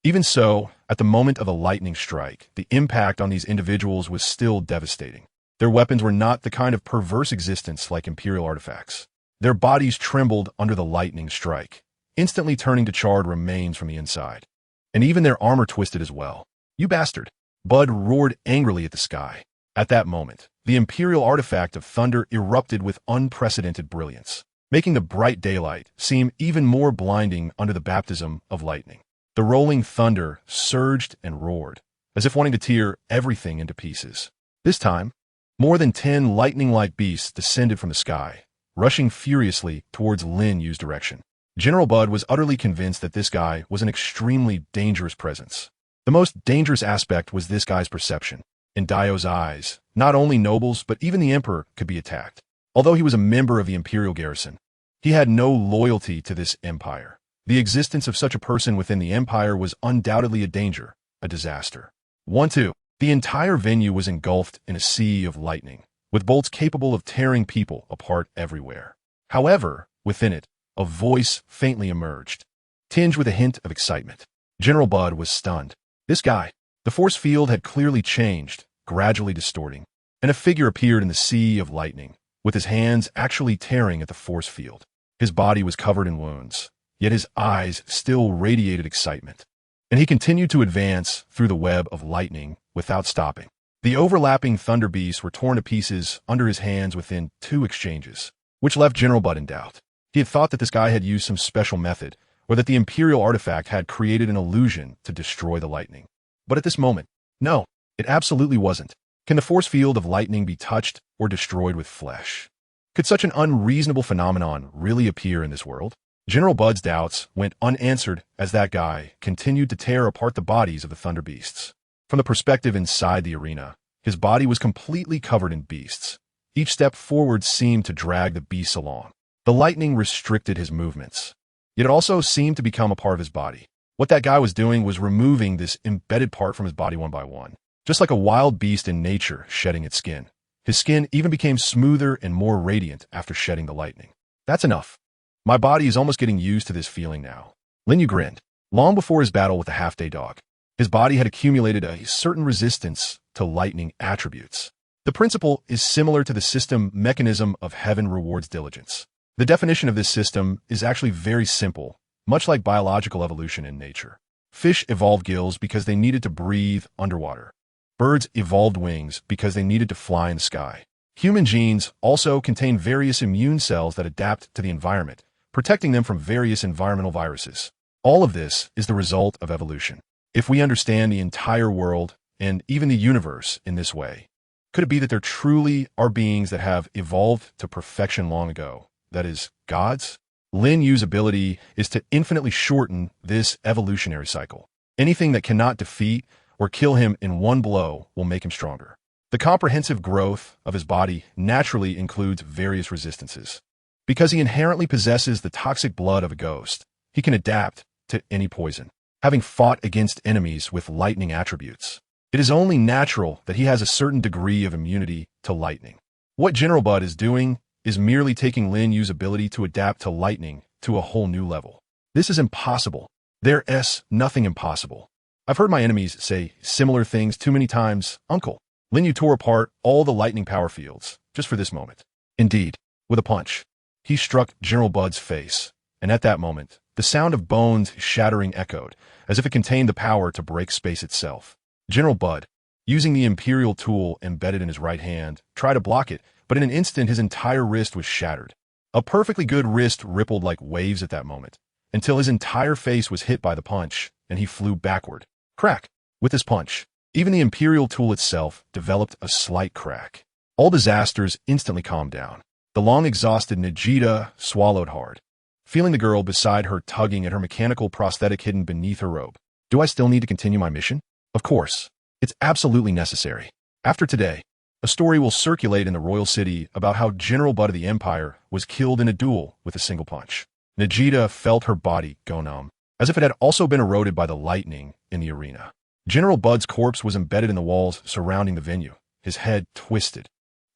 Even so, at the moment of a lightning strike, the impact on these individuals was still devastating. Their weapons were not the kind of perverse existence like imperial artifacts. Their bodies trembled under the lightning strike, instantly turning to charred remains from the inside. and even their armor twisted as well. "You bastard!" Bud roared angrily at the sky. At that moment, the imperial artifact of thunder erupted with unprecedented brilliance, making the bright daylight seem even more blinding under the baptism of lightning. The rolling thunder surged and roared, as if wanting to tear everything into pieces. This time, more than 10 lightning-like beasts descended from the sky, rushing furiously towards Lin Yu's direction. General Bud was utterly convinced that this guy was an extremely dangerous presence. The most dangerous aspect was this guy's perception. In Dio's eyes, not only nobles but even the emperor could be attacked. Although he was a member of the imperial garrison, he had no loyalty to this empire. The existence of such a person within the empire was undoubtedly a danger, a disaster. 1-2. The entire venue was engulfed in a sea of lightning, with bolts capable of tearing people apart everywhere. However, within it, a voice faintly emerged, tinged with a hint of excitement. General Bud was stunned. This guy. The force field had clearly changed, gradually distorting, and a figure appeared in the sea of lightning, with his hands actually tearing at the force field. His body was covered in wounds, yet his eyes still radiated excitement, and he continued to advance through the web of lightning without stopping. The overlapping thunder beasts were torn to pieces under his hands within 2 exchanges, which left General Bud in doubt. He had thought that this guy had used some special method, or that the imperial artifact had created an illusion to destroy the lightning. But at this moment, no, it absolutely wasn't. Can the force field of lightning be touched or destroyed with flesh? Could such an unreasonable phenomenon really appear in this world? General Bud's doubts went unanswered as that guy continued to tear apart the bodies of the thunder beasts. From the perspective inside the arena, his body was completely covered in beasts. Each step forward seemed to drag the beasts along. The lightning restricted his movements, yet it also seemed to become a part of his body. What that guy was doing was removing this embedded part from his body one by one, just like a wild beast in nature shedding its skin. His skin even became smoother and more radiant after shedding the lightning. "That's enough. My body is almost getting used to this feeling now." Lin Yu grinned. Long before his battle with the half-day dog, his body had accumulated a certain resistance to lightning attributes. The principle is similar to the system mechanism of heaven rewards diligence. The definition of this system is actually very simple, much like biological evolution in nature. Fish evolved gills because they needed to breathe underwater. Birds evolved wings because they needed to fly in the sky. Human genes also contain various immune cells that adapt to the environment, protecting them from various environmental viruses. All of this is the result of evolution. If we understand the entire world and even the universe in this way, could it be that there truly are beings that have evolved to perfection long ago? That is, gods? Lin Yu's ability is to infinitely shorten this evolutionary cycle. Anything that cannot defeat or kill him in one blow will make him stronger. The comprehensive growth of his body naturally includes various resistances. Because he inherently possesses the toxic blood of a ghost, he can adapt to any poison, having fought against enemies with lightning attributes. It is only natural that he has a certain degree of immunity to lightning. What General Bud is doing is merely taking Lin Yu's ability to adapt to lightning to a whole new level. This is impossible. There's nothing impossible. I've heard my enemies say similar things too many times, Uncle. Lin Yu tore apart all the lightning power fields, just for this moment. Indeed, with a punch, he struck General Bud's face, and at that moment, the sound of bones shattering echoed, as if it contained the power to break space itself. General Bud, using the imperial tool embedded in his right hand, tried to block it, but in an instant his entire wrist was shattered. A perfectly good wrist rippled like waves at that moment, until his entire face was hit by the punch, and he flew backward. Crack! With this punch, even the imperial tool itself developed a slight crack. All disasters instantly calmed down. The long-exhausted Nichirin swallowed hard, feeling the girl beside her tugging at her mechanical prosthetic hidden beneath her robe. Do I still need to continue my mission? Of course. It's absolutely necessary. After today, a story will circulate in the royal city about how General Bud of the Empire was killed in a duel with a single punch. Nichirin felt her body go numb, as if it had also been eroded by the lightning in the arena. General Bud's corpse was embedded in the walls surrounding the venue, his head twisted,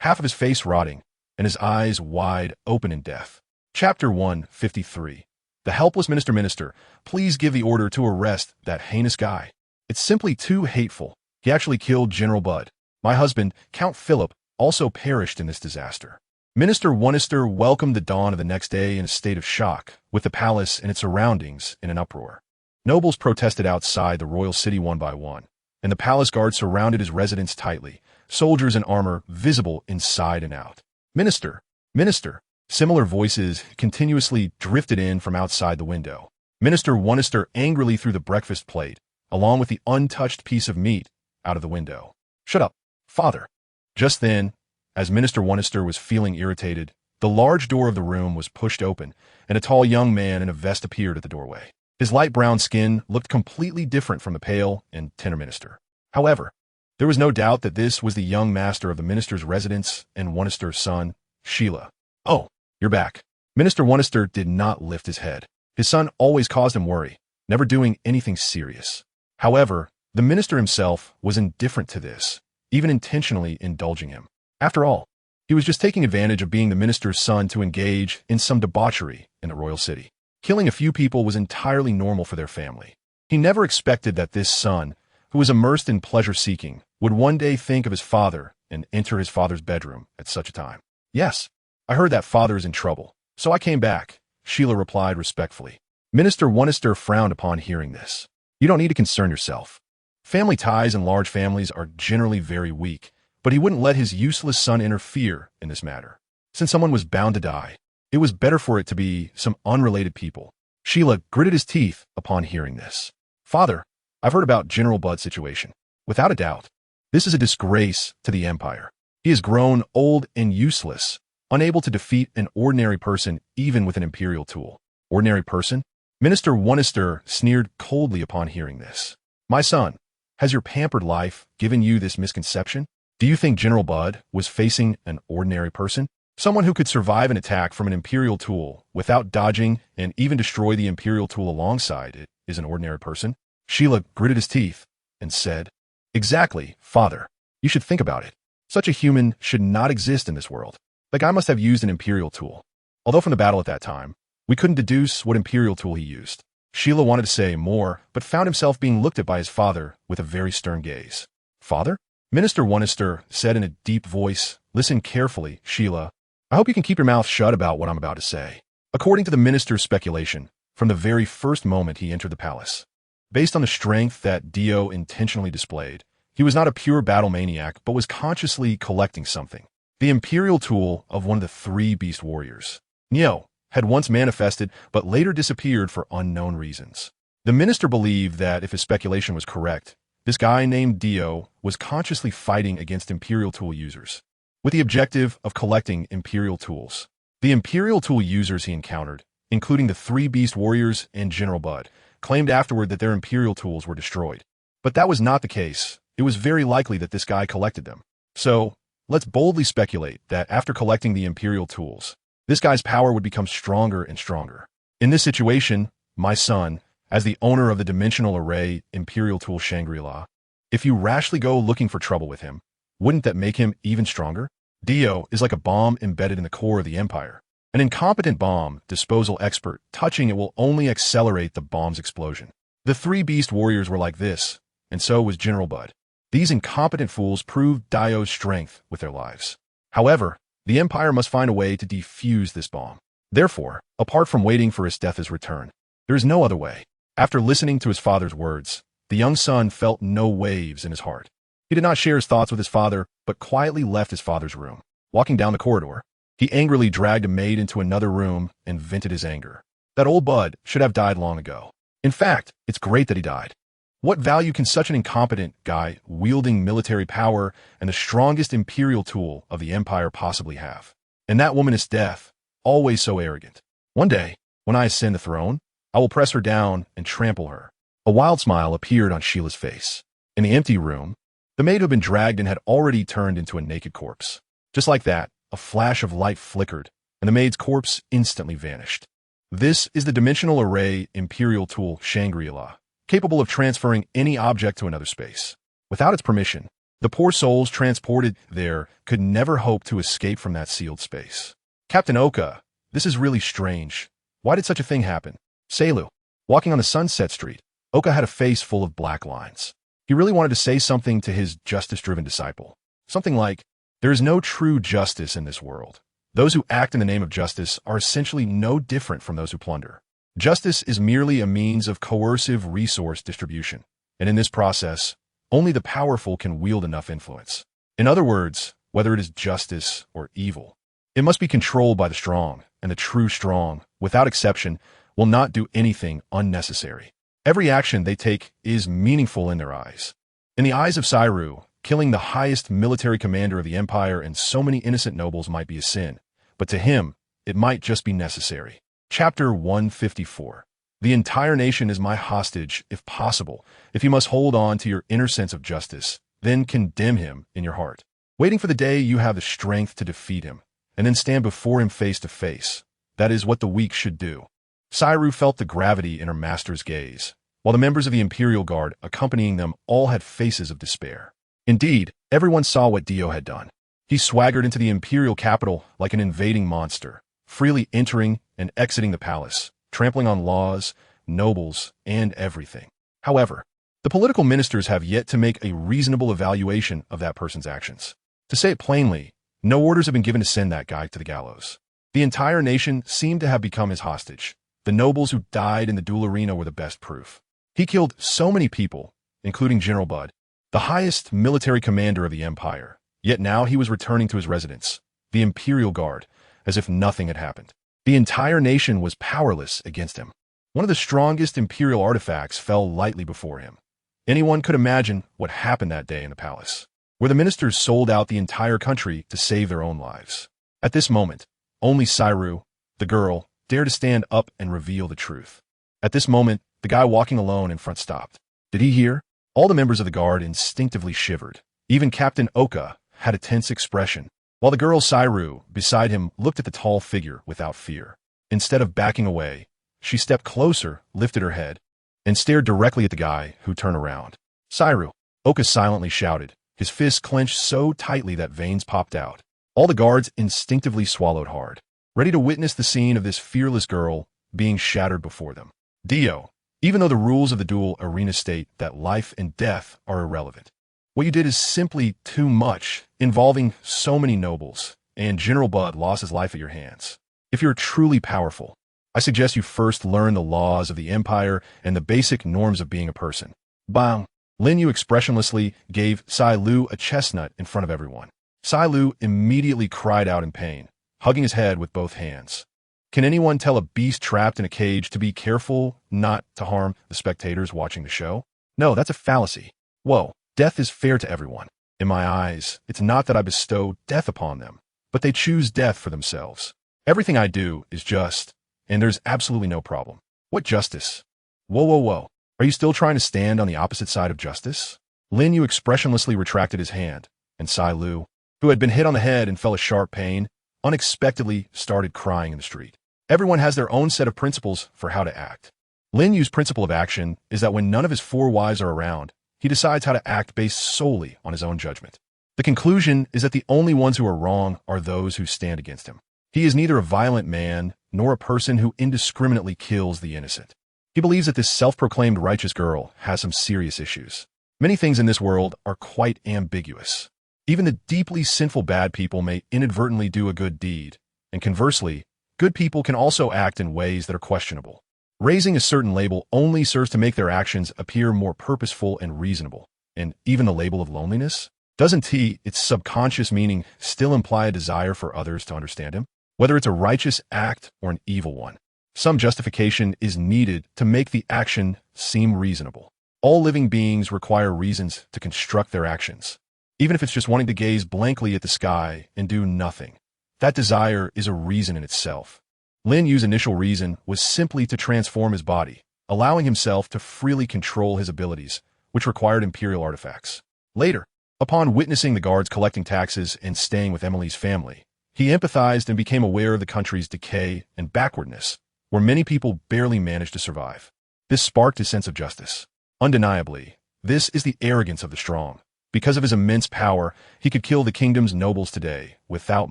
half of his face rotting, and his eyes wide open in death. Chapter 153. The helpless minister, please give the order to arrest that heinous guy. It's simply too hateful. He actually killed General Bud. My husband, Count Philip, also perished in this disaster. Minister Wunister welcomed the dawn of the next day in a state of shock, with the palace and its surroundings in an uproar. Nobles protested outside the royal city one by one, and the palace guard surrounded his residence tightly, soldiers in armor visible inside and out. Minister! Minister! Similar voices continuously drifted in from outside the window. Minister Wonister angrily threw the breakfast plate, along with the untouched piece of meat, out of the window. Shut up, father! Just then, as Minister Wonister was feeling irritated, the large door of the room was pushed open, and a tall young man in a vest appeared at the doorway. His light brown skin looked completely different from the pale and tender minister. However, there was no doubt that this was the young master of the minister's residence and Wonister's son, Sheila. Oh, you're back. Minister Wonister did not lift his head. His son always caused him worry, never doing anything serious. However, the minister himself was indifferent to this, even intentionally indulging him. After all, he was just taking advantage of being the minister's son to engage in some debauchery in the royal city. Killing a few people was entirely normal for their family. He never expected that this son, who was immersed in pleasure-seeking, would one day think of his father and enter his father's bedroom at such a time. Yes, I heard that father is in trouble, so I came back, Sheila replied respectfully. Minister Wonister frowned upon hearing this. You don't need to concern yourself. Family ties in large families are generally very weak, but he wouldn't let his useless son interfere in this matter. Since someone was bound to die, it was better for it to be some unrelated people. Sheila gritted his teeth upon hearing this. Father, I've heard about General Bud's situation. Without a doubt, this is a disgrace to the Empire. He has grown old and useless, unable to defeat an ordinary person even with an imperial tool. Ordinary person? Minister Wonister sneered coldly upon hearing this. My son, has your pampered life given you this misconception? Do you think General Bud was facing an ordinary person? Someone who could survive an attack from an imperial tool without dodging and even destroy the imperial tool alongside it is an ordinary person? Sheila gritted his teeth and said, Exactly, father. You should think about it. Such a human should not exist in this world. The guy must have used an imperial tool. Although from the battle at that time, we couldn't deduce what imperial tool he used. Sheila wanted to say more, but found himself being looked at by his father with a very stern gaze. Father? Minister Wonister said in a deep voice, Listen carefully, Sheila. I hope you can keep your mouth shut about what I'm about to say. According to the minister's speculation, from the very first moment he entered the palace, based on the strength that Dio intentionally displayed, he was not a pure battle maniac, but was consciously collecting something. The imperial tool of one of the three beast warriors. Neo had once manifested, but later disappeared for unknown reasons. The minister believed that if his speculation was correct, this guy named Dio was consciously fighting against imperial tool users, with the objective of collecting imperial tools. The imperial tool users he encountered, including the three beast warriors and General Bud, claimed afterward that their imperial tools were destroyed. But that was not the case. It was very likely that this guy collected them. So, let's boldly speculate that after collecting the imperial tools, this guy's power would become stronger and stronger. In this situation, my son, as the owner of the dimensional array imperial tool Shangri-La, if you rashly go looking for trouble with him, wouldn't that make him even stronger? Dio is like a bomb embedded in the core of the Empire. An incompetent bomb disposal expert touching it will only accelerate the bomb's explosion. The three beast warriors were like this, and so was General Bud. These incompetent fools proved Dio's strength with their lives. However, the Empire must find a way to defuse this bomb. Therefore, apart from waiting for his death's return, there is no other way. After listening to his father's words, the young son felt no waves in his heart. He did not share his thoughts with his father, but quietly left his father's room. Walking down the corridor, he angrily dragged a maid into another room and vented his anger. That old Bud should have died long ago. In fact, it's great that he died. What value can such an incompetent guy wielding military power and the strongest imperial tool of the Empire possibly have? And that woman is death, always so arrogant. One day, when I ascend the throne, I will press her down and trample her. A wild smile appeared on Sheila's face. In the empty room, the maid who had been dragged in had already turned into a naked corpse. Just like that, a flash of light flickered, and the maid's corpse instantly vanished. This is the dimensional array imperial tool Shangri-La, capable of transferring any object to another space. Without its permission, the poor souls transported there could never hope to escape from that sealed space. Captain Oka, this is really strange. Why did such a thing happen? Seilu. Walking on the Sunset Street, Oka had a face full of black lines. He really wanted to say something to his justice-driven disciple. Something like, there is no true justice in this world. Those who act in the name of justice are essentially no different from those who plunder. Justice is merely a means of coercive resource distribution, and in this process, only the powerful can wield enough influence. In other words, whether it is justice or evil, it must be controlled by the strong, and the true strong, without exception, will not do anything unnecessary. Every action they take is meaningful in their eyes. In the eyes of Sairu, killing the highest military commander of the empire and so many innocent nobles might be a sin, but to him, it might just be necessary. Chapter 154. The entire nation is my hostage, if possible. If you must hold on to your inner sense of justice, then condemn him in your heart, waiting for the day you have the strength to defeat him, and then stand before him face to face. That is what the weak should do. Sairu felt the gravity in her master's gaze, while the members of the Imperial Guard accompanying them all had faces of despair. Indeed, everyone saw what Dio had done. He swaggered into the Imperial capital like an invading monster, freely entering and exiting the palace, trampling on laws, nobles, and everything. However, the political ministers have yet to make a reasonable evaluation of that person's actions. To say it plainly, no orders have been given to send that guy to the gallows. The entire nation seemed to have become his hostage. The nobles who died in the duel arena were the best proof. He killed so many people, including General Bud, the highest military commander of the empire. Yet now he was returning to his residence, the Imperial Guard, as if nothing had happened. The entire nation was powerless against him. One of the strongest Imperial artifacts fell lightly before him. Anyone could imagine what happened that day in the palace, where the ministers sold out the entire country to save their own lives. At this moment, only Sairu, the girl, dared to stand up and reveal the truth. At this moment, the guy walking alone in front stopped. Did he hear? All the members of the guard instinctively shivered. Even Captain Oka had a tense expression, while the girl Sairu, beside him, looked at the tall figure without fear. Instead of backing away, she stepped closer, lifted her head, and stared directly at the guy, who turned around. Sairu, Oka silently shouted, his fists clenched so tightly that veins popped out. All the guards instinctively swallowed hard, ready to witness the scene of this fearless girl being shattered before them. Dio, even though the rules of the duel arena state that life and death are irrelevant, what you did is simply too much, involving so many nobles, and General Bud lost his life at your hands. If you're truly powerful, I suggest you first learn the laws of the empire and the basic norms of being a person. Bang! Lin Yu expressionlessly gave Sai Lu a chestnut in front of everyone. Sai Lu immediately cried out in pain, hugging his head with both hands. Can anyone tell a beast trapped in a cage to be careful not to harm the spectators watching the show? No, that's a fallacy. Whoa, death is fair to everyone. In my eyes, it's not that I bestow death upon them, but they choose death for themselves. Everything I do is just, and there's absolutely no problem. What justice? Whoa, whoa, whoa. Are you still trying to stand on the opposite side of justice? Lin Yu expressionlessly retracted his hand, and Sai Lu, who had been hit on the head and felt a sharp pain, unexpectedly started crying in the street. Everyone has their own set of principles for how to act. Lin Yu's principle of action is that when none of his four wives are around, he decides how to act based solely on his own judgment. The conclusion is that the only ones who are wrong are those who stand against him. He is neither a violent man nor a person who indiscriminately kills the innocent. He believes that this self-proclaimed righteous girl has some serious issues. Many things in this world are quite ambiguous. Even the deeply sinful bad people may inadvertently do a good deed, and conversely, good people can also act in ways that are questionable. Raising a certain label only serves to make their actions appear more purposeful and reasonable. And even the label of loneliness? Doesn't its subconscious meaning still imply a desire for others to understand him? Whether it's a righteous act or an evil one, some justification is needed to make the action seem reasonable. All living beings require reasons to construct their actions, even if it's just wanting to gaze blankly at the sky and do nothing. That desire is a reason in itself. Lin Yu's initial reason was simply to transform his body, allowing himself to freely control his abilities, which required imperial artifacts. Later, upon witnessing the guards collecting taxes and staying with Emily's family, he empathized and became aware of the country's decay and backwardness, where many people barely managed to survive. This sparked his sense of justice. Undeniably, this is the arrogance of the strong. Because of his immense power, he could kill the kingdom's nobles today without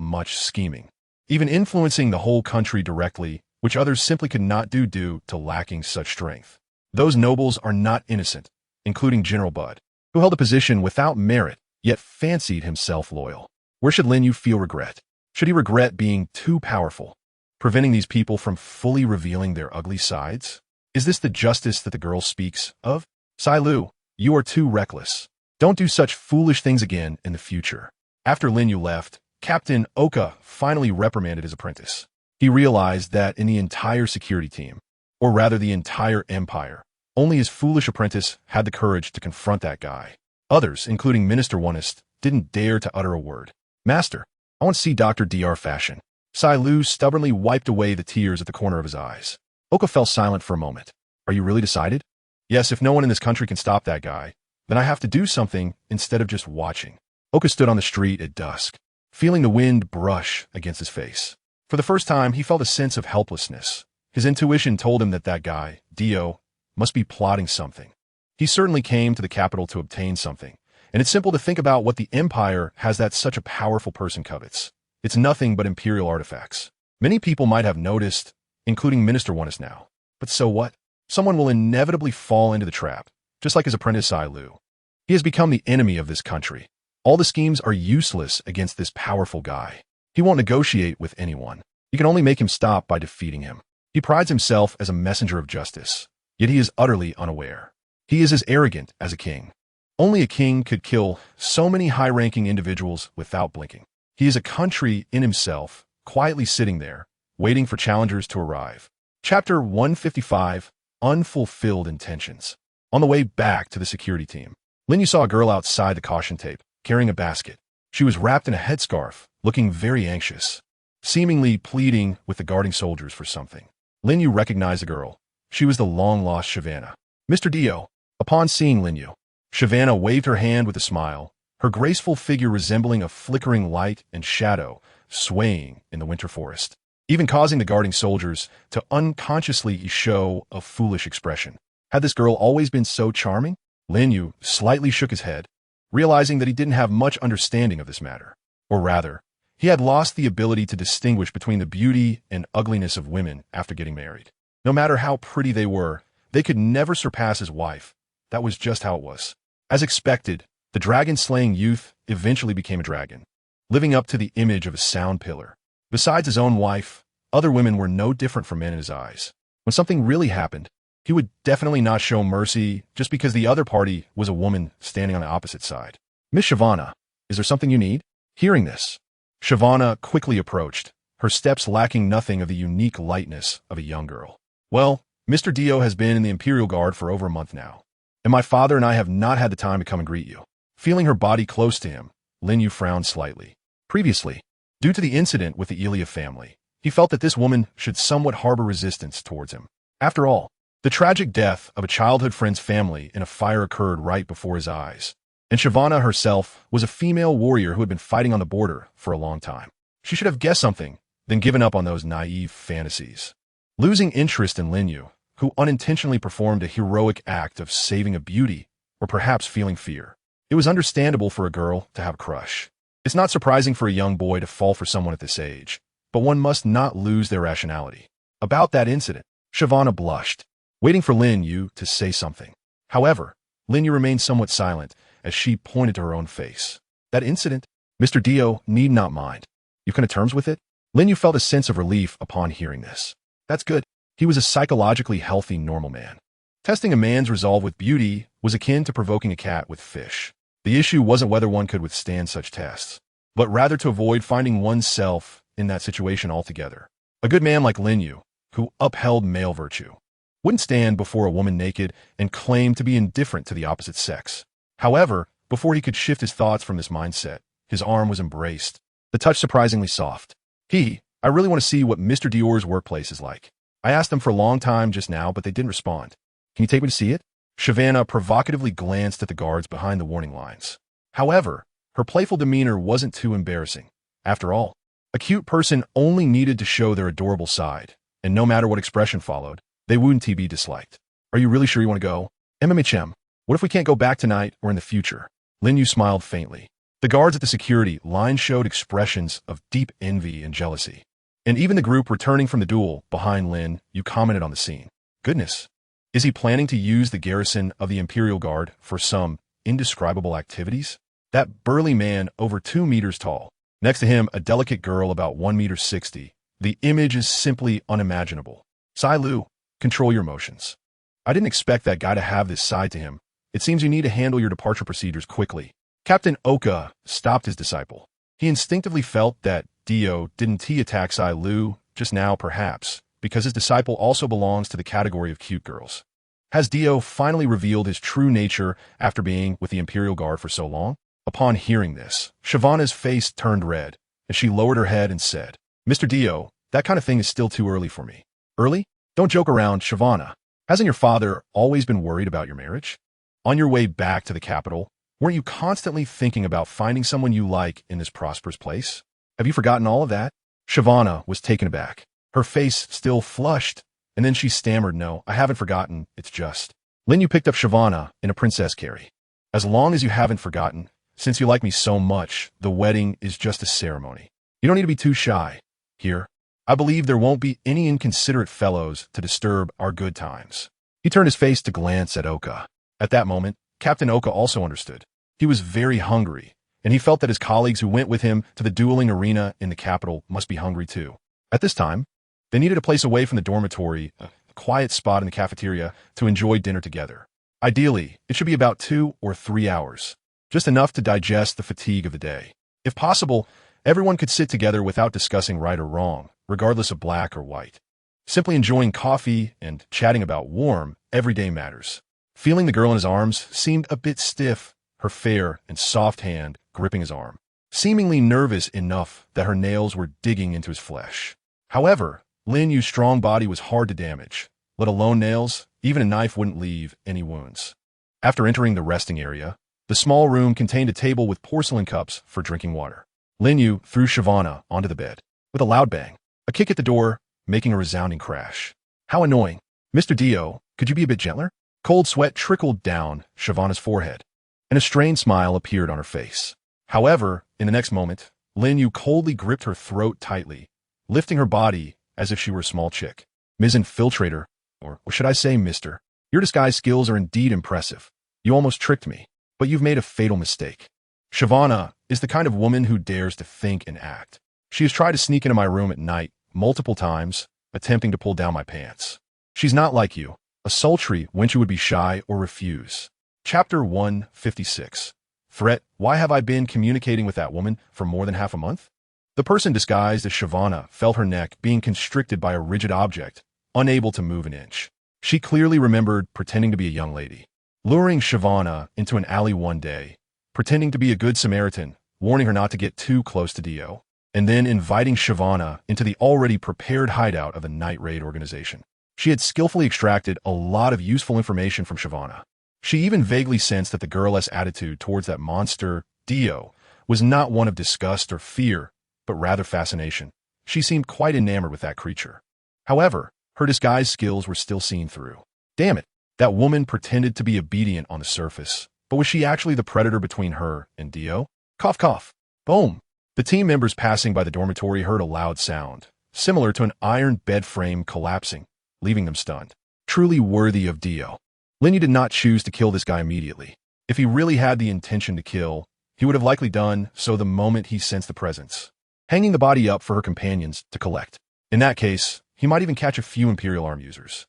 much scheming, even influencing the whole country directly, which others simply could not do due to lacking such strength. Those nobles are not innocent, including General Bud, who held a position without merit, yet fancied himself loyal. Where should Lin Yu feel regret? Should he regret being too powerful? preventing these people from fully revealing their ugly sides? Is this the justice that the girl speaks of? Lu, you are too reckless. Don't do such foolish things again in the future. After Lin Yu left, Captain Oka finally reprimanded his apprentice. He realized that in the entire security team, or rather the entire empire, only his foolish apprentice had the courage to confront that guy. Others, including Minister Onest, didn't dare to utter a word. Master, I want to see Dr. fashion. Lu stubbornly wiped away the tears at the corner of his eyes. Oka fell silent for a moment. Are you really decided? Yes, if no one in this country can stop that guy, then I have to do something instead of just watching. Oka stood on the street at dusk, feeling the wind brush against his face. For the first time, he felt a sense of helplessness. His intuition told him that guy, Dio, must be plotting something. He certainly came to the capital to obtain something, and it's simple to think about what the Empire has that such a powerful person covets. It's nothing but imperial artifacts. Many people might have noticed, including Minister Onest now. But so what? Someone will inevitably fall into the trap, just like his apprentice Lu. He has become the enemy of this country. All the schemes are useless against this powerful guy. He won't negotiate with anyone. You can only make him stop by defeating him. He prides himself as a messenger of justice, yet he is utterly unaware. He is as arrogant as a king. Only a king could kill so many high-ranking individuals without blinking. He is a country in himself, quietly sitting there, waiting for challengers to arrive. Chapter 155, Unfulfilled Intentions. On the way back to the security team, Lin Yu saw a girl outside the caution tape, carrying a basket. She was wrapped in a headscarf, looking very anxious, seemingly pleading with the guarding soldiers for something. Lin Yu recognized the girl. She was the long-lost Shavana. Mr. Dio. Upon seeing Lin Yu, Shavana waved her hand with a smile, her graceful figure resembling a flickering light and shadow swaying in the winter forest, even causing the guarding soldiers to unconsciously show a foolish expression. Had this girl always been so charming? Lin Yu slightly shook his head, realizing that he didn't have much understanding of this matter. Or rather, he had lost the ability to distinguish between the beauty and ugliness of women after getting married. No matter how pretty they were, they could never surpass his wife. That was just how it was. As expected, the dragon-slaying youth eventually became a dragon, living up to the image of a sound pillar. Besides his own wife, other women were no different from men in his eyes. When something really happened, he would definitely not show mercy just because the other party was a woman standing on the opposite side. Miss Shavana, is there something you need? Hearing this, Shavana quickly approached, her steps lacking nothing of the unique lightness of a young girl. Well, Mr. Dio has been in the Imperial Guard for over a month now, and my father and I have not had the time to come and greet you. Feeling her body close to him, Lin Yu frowned slightly. Previously, due to the incident with the Ilya family, he felt that this woman should somewhat harbor resistance towards him. After all, the tragic death of a childhood friend's family in a fire occurred right before his eyes, and Shavana herself was a female warrior who had been fighting on the border for a long time. She should have guessed something, then given up on those naive fantasies. Losing interest in Lin Yu, who unintentionally performed a heroic act of saving a beauty, or perhaps feeling fear. It was understandable for a girl to have a crush. It's not surprising for a young boy to fall for someone at this age, but one must not lose their rationality. About that incident, Shavana blushed, waiting for Lin Yu to say something. However, Lin Yu remained somewhat silent as she pointed to her own face. That incident, Mr. Dio need not mind. You've come to terms with it? Lin Yu felt a sense of relief upon hearing this. That's good. He was a psychologically healthy, normal man. Testing a man's resolve with beauty was akin to provoking a cat with fish. The issue wasn't whether one could withstand such tests, but rather to avoid finding oneself in that situation altogether. A good man like Lin Yu, who upheld male virtue, wouldn't stand before a woman naked and claim to be indifferent to the opposite sex. However, before he could shift his thoughts from this mindset, his arm was embraced, the touch surprisingly soft. I really want to see what Mr. Dior's workplace is like. I asked them for a long time just now, but they didn't respond. Can you take me to see it? Shavana provocatively glanced at the guards behind the warning lines. However, her playful demeanor wasn't too embarrassing. After all, a cute person only needed to show their adorable side, and no matter what expression followed, they wouldn't be disliked. Are you really sure you want to go? MMHM, what if we can't go back tonight or in the future? Lin Yu smiled faintly. The guards at the security line showed expressions of deep envy and jealousy. And even the group returning from the duel behind Lin Yu commented on the scene. Goodness, is he planning to use the garrison of the Imperial Guard for some indescribable activities? That burly man over 2 meters tall. Next to him, a delicate girl about 1 meter 60, The image is simply unimaginable. Sai Lu, control your emotions. I didn't expect that guy to have this side to him. It seems you need to handle your departure procedures quickly. Captain Oka stopped his disciple. He instinctively felt that Dio didn't attack Sai Lu just now, perhaps, because his disciple also belongs to the category of cute girls. Has Dio finally revealed his true nature after being with the Imperial Guard for so long? Upon hearing this, Shyvana's face turned red, and she lowered her head and said, Mr. Dio, that kind of thing is still too early for me. Early? Don't joke around, Shyvana. Hasn't your father always been worried about your marriage? On your way back to the capital, weren't you constantly thinking about finding someone you like in this prosperous place? Have you forgotten all of that? Shyvana was taken aback. Her face still flushed, and then she stammered, No, I haven't forgotten, it's just. Lin Yu picked up Shyvana in a princess carry. As long as you haven't forgotten, since you like me so much, the wedding is just a ceremony. You don't need to be too shy. Here, I believe there won't be any inconsiderate fellows to disturb our good times. He turned his face to glance at Oka. At that moment, Captain Oka also understood. He was very hungry, and he felt that his colleagues who went with him to the dueling arena in the capital must be hungry too. At this time, they needed a place away from the dormitory, a quiet spot in the cafeteria, to enjoy dinner together. Ideally, it should be about 2 or 3 hours, just enough to digest the fatigue of the day. If possible, everyone could sit together without discussing right or wrong, regardless of black or white. Simply enjoying coffee and chatting about warm, everyday matters. Feeling the girl in his arms seemed a bit stiff, her fair and soft hand gripping his arm, seemingly nervous enough that her nails were digging into his flesh. However, Lin Yu's strong body was hard to damage, let alone nails. Even a knife wouldn't leave any wounds. After entering the resting area, the small room contained a table with porcelain cups for drinking water. Lin Yu threw Shyvana onto the bed. With a loud bang, a kick at the door, making a resounding crash. How annoying. Mr. Dio, could you be a bit gentler? Cold sweat trickled down Shyvana's forehead, and a strained smile appeared on her face. However, in the next moment, Lin Yu coldly gripped her throat tightly, lifting her body as if she were a small chick. Ms. Infiltrator, or should I say Mr. Your disguise skills are indeed impressive. You almost tricked me, but you've made a fatal mistake. Shyvana is the kind of woman who dares to think and act. She has tried to sneak into my room at night multiple times, attempting to pull down my pants. She's not like you, a sultry wench who would be shy or refuse. Chapter 156. Threat. Why have I been communicating with that woman for more than half a month? The person disguised as Shyvana felt her neck being constricted by a rigid object, unable to move an inch. She clearly remembered pretending to be a young lady, luring Shyvana into an alley one day, pretending to be a good Samaritan, warning her not to get too close to Dio, and then inviting Shyvana into the already prepared hideout of the Night Raid organization. She had skillfully extracted a lot of useful information from Shyvana. She even vaguely sensed that the girl's attitude towards that monster, Dio, was not one of disgust or fear, but rather fascination. She seemed quite enamored with that creature. However, her disguise skills were still seen through. Damn it, that woman pretended to be obedient on the surface, but was she actually the predator between her and Dio? Cough, cough. Boom. The team members passing by the dormitory heard a loud sound, similar to an iron bed frame collapsing, leaving them stunned. Truly worthy of Dio. Lin Yu did not choose to kill this guy immediately. If he really had the intention to kill, he would have likely done so the moment he sensed the presence, hanging the body up for her companions to collect. In that case, he might even catch a few Imperial Arm users.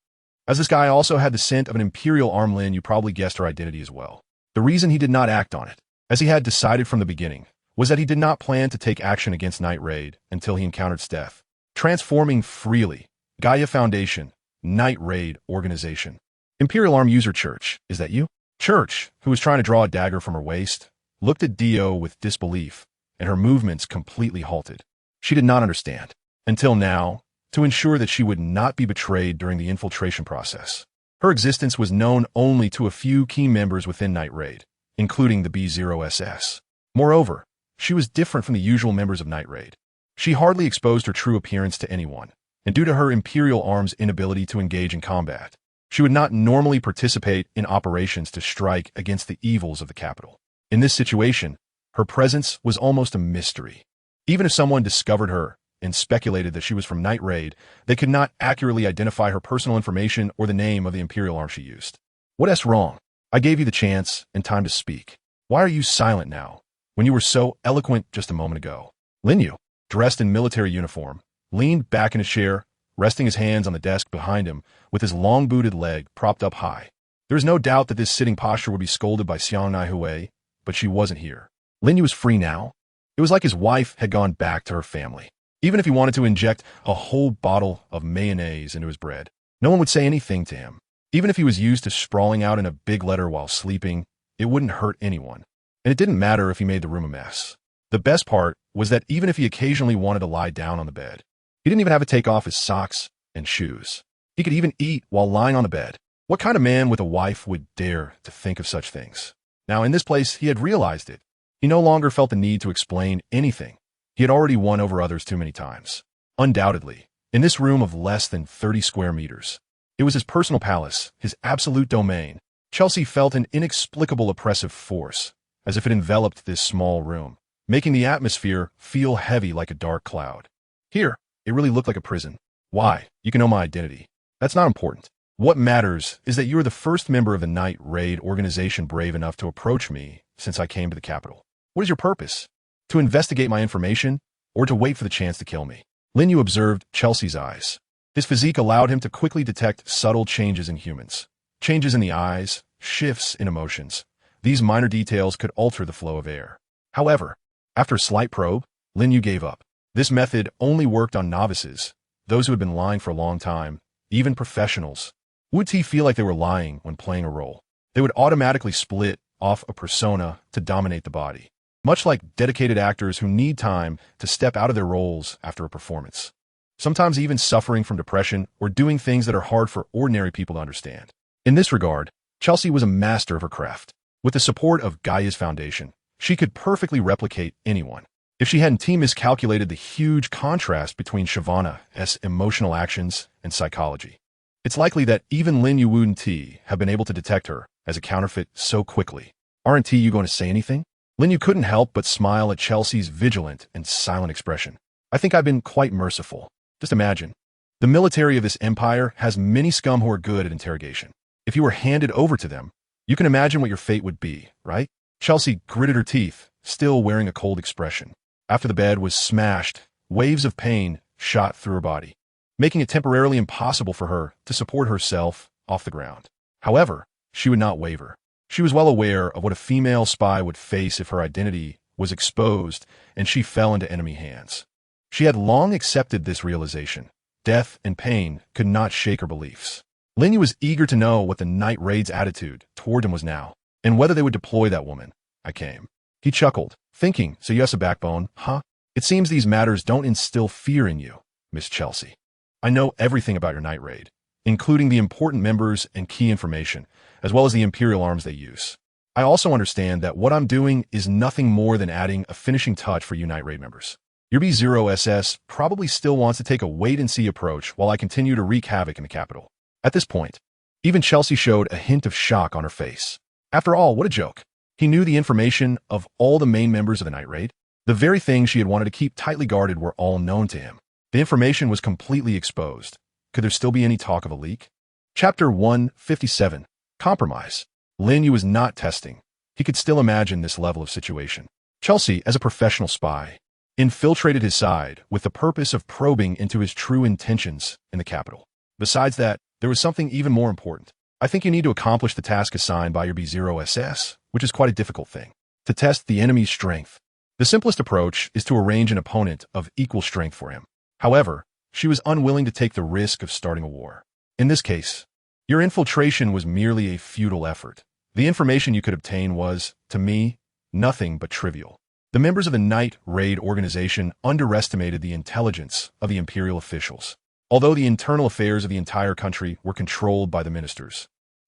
As this guy also had the scent of an Imperial Arm, Lin Yu probably guessed her identity as well. The reason he did not act on it, as he had decided from the beginning, was that he did not plan to take action against Night Raid until he encountered Steph. Transforming freely. Gaia Foundation, Night Raid Organization. Imperial Arm User Church, is that you? Church, who was trying to draw a dagger from her waist, looked at Dio with disbelief, and her movements completely halted. She did not understand, until now, to ensure that she would not be betrayed during the infiltration process. Her existence was known only to a few key members within Night Raid, including the B0SS. Moreover, she was different from the usual members of Night Raid. She hardly exposed her true appearance to anyone, and due to her Imperial Arm's inability to engage in combat, she would not normally participate in operations to strike against the evils of the capital. In this situation, her presence was almost a mystery. Even if someone discovered her and speculated that she was from Night Raid, they could not accurately identify her personal information or the name of the Imperial Arm she used. What's wrong? I gave you the chance and time to speak. Why are you silent now, when you were so eloquent just a moment ago? Lin Yu, dressed in military uniform, leaned back in his chair, resting his hands on the desk behind him with his long-booted leg propped up high. There was no doubt that this sitting posture would be scolded by Xiangnai Hui, but she wasn't here. Lin Yu was free now. It was like his wife had gone back to her family. Even if he wanted to inject a whole bottle of mayonnaise into his bread, no one would say anything to him. Even if he was used to sprawling out in a big letter while sleeping, it wouldn't hurt anyone. And it didn't matter if he made the room a mess. The best part was that even if he occasionally wanted to lie down on the bed, he didn't even have to take off his socks and shoes. He could even eat while lying on the bed. What kind of man with a wife would dare to think of such things? Now, in this place, he had realized it. He no longer felt the need to explain anything. He had already won over others too many times. Undoubtedly, in this room of less than 30 square meters, it was his personal palace, his absolute domain. Chelsea felt an inexplicable oppressive force, as if it enveloped this small room, making the atmosphere feel heavy like a dark cloud. Here, it really looked like a prison. Why? You can know my identity. That's not important. What matters is that you are the first member of the Night Raid organization brave enough to approach me since I came to the capital. What is your purpose? To investigate my information, or to wait for the chance to kill me? Lin Yu observed Chelsea's eyes. His physique allowed him to quickly detect subtle changes in humans. Changes in the eyes, shifts in emotions. These minor details could alter the flow of air. However, after a slight probe, Lin Yu gave up. This method only worked on novices, those who had been lying for a long time, even professionals. Would he feel like they were lying when playing a role? They would automatically split off a persona to dominate the body, much like dedicated actors who need time to step out of their roles after a performance, sometimes even suffering from depression or doing things that are hard for ordinary people to understand. In this regard, Chelsea was a master of her craft. With the support of Gaia's foundation, she could perfectly replicate anyone. If she hadn't miscalculated the huge contrast between Shyvana's emotional actions and psychology, it's likely that even Lin Yu wouldn't have been able to detect her as a counterfeit so quickly. Aren't you going to say anything? Lin Yu couldn't help but smile at Chelsea's vigilant and silent expression. I think I've been quite merciful. Just imagine. The military of this empire has many scum who are good at interrogation. If you were handed over to them, you can imagine what your fate would be, right? Chelsea gritted her teeth, still wearing a cold expression. After the bed was smashed, waves of pain shot through her body, making it temporarily impossible for her to support herself off the ground. However, she would not waver. She was well aware of what a female spy would face if her identity was exposed and she fell into enemy hands. She had long accepted this realization. Death and pain could not shake her beliefs. Lin Yu was eager to know what the Night Raid's attitude toward him was now, and whether they would deploy that woman. I came. He chuckled, thinking, so you have a backbone, huh? It seems these matters don't instill fear in you, Miss Chelsea. I know everything about your Night Raid, including the important members and key information, as well as the Imperial arms they use. I also understand that what I'm doing is nothing more than adding a finishing touch for you Night Raid members. Your B0SS probably still wants to take a wait-and-see approach while I continue to wreak havoc in the capital. At this point, even Chelsea showed a hint of shock on her face. After all, what a joke. He knew the information of all the main members of the Night Raid. The very things she had wanted to keep tightly guarded were all known to him. The information was completely exposed. Could there still be any talk of a leak? Chapter 157. Compromise. Lin Yu was not testing. He could still imagine this level of situation. Chelsea, as a professional spy, infiltrated his side with the purpose of probing into his true intentions in the capital. Besides that, there was something even more important. I think you need to accomplish the task assigned by your B0SS, which is quite a difficult thing. To test the enemy's strength. The simplest approach is to arrange an opponent of equal strength for him. However, she was unwilling to take the risk of starting a war. In this case, your infiltration was merely a futile effort. The information you could obtain was, to me, nothing but trivial. The members of the Night Raid organization underestimated the intelligence of the imperial officials, although the internal affairs of the entire country were controlled by the ministers.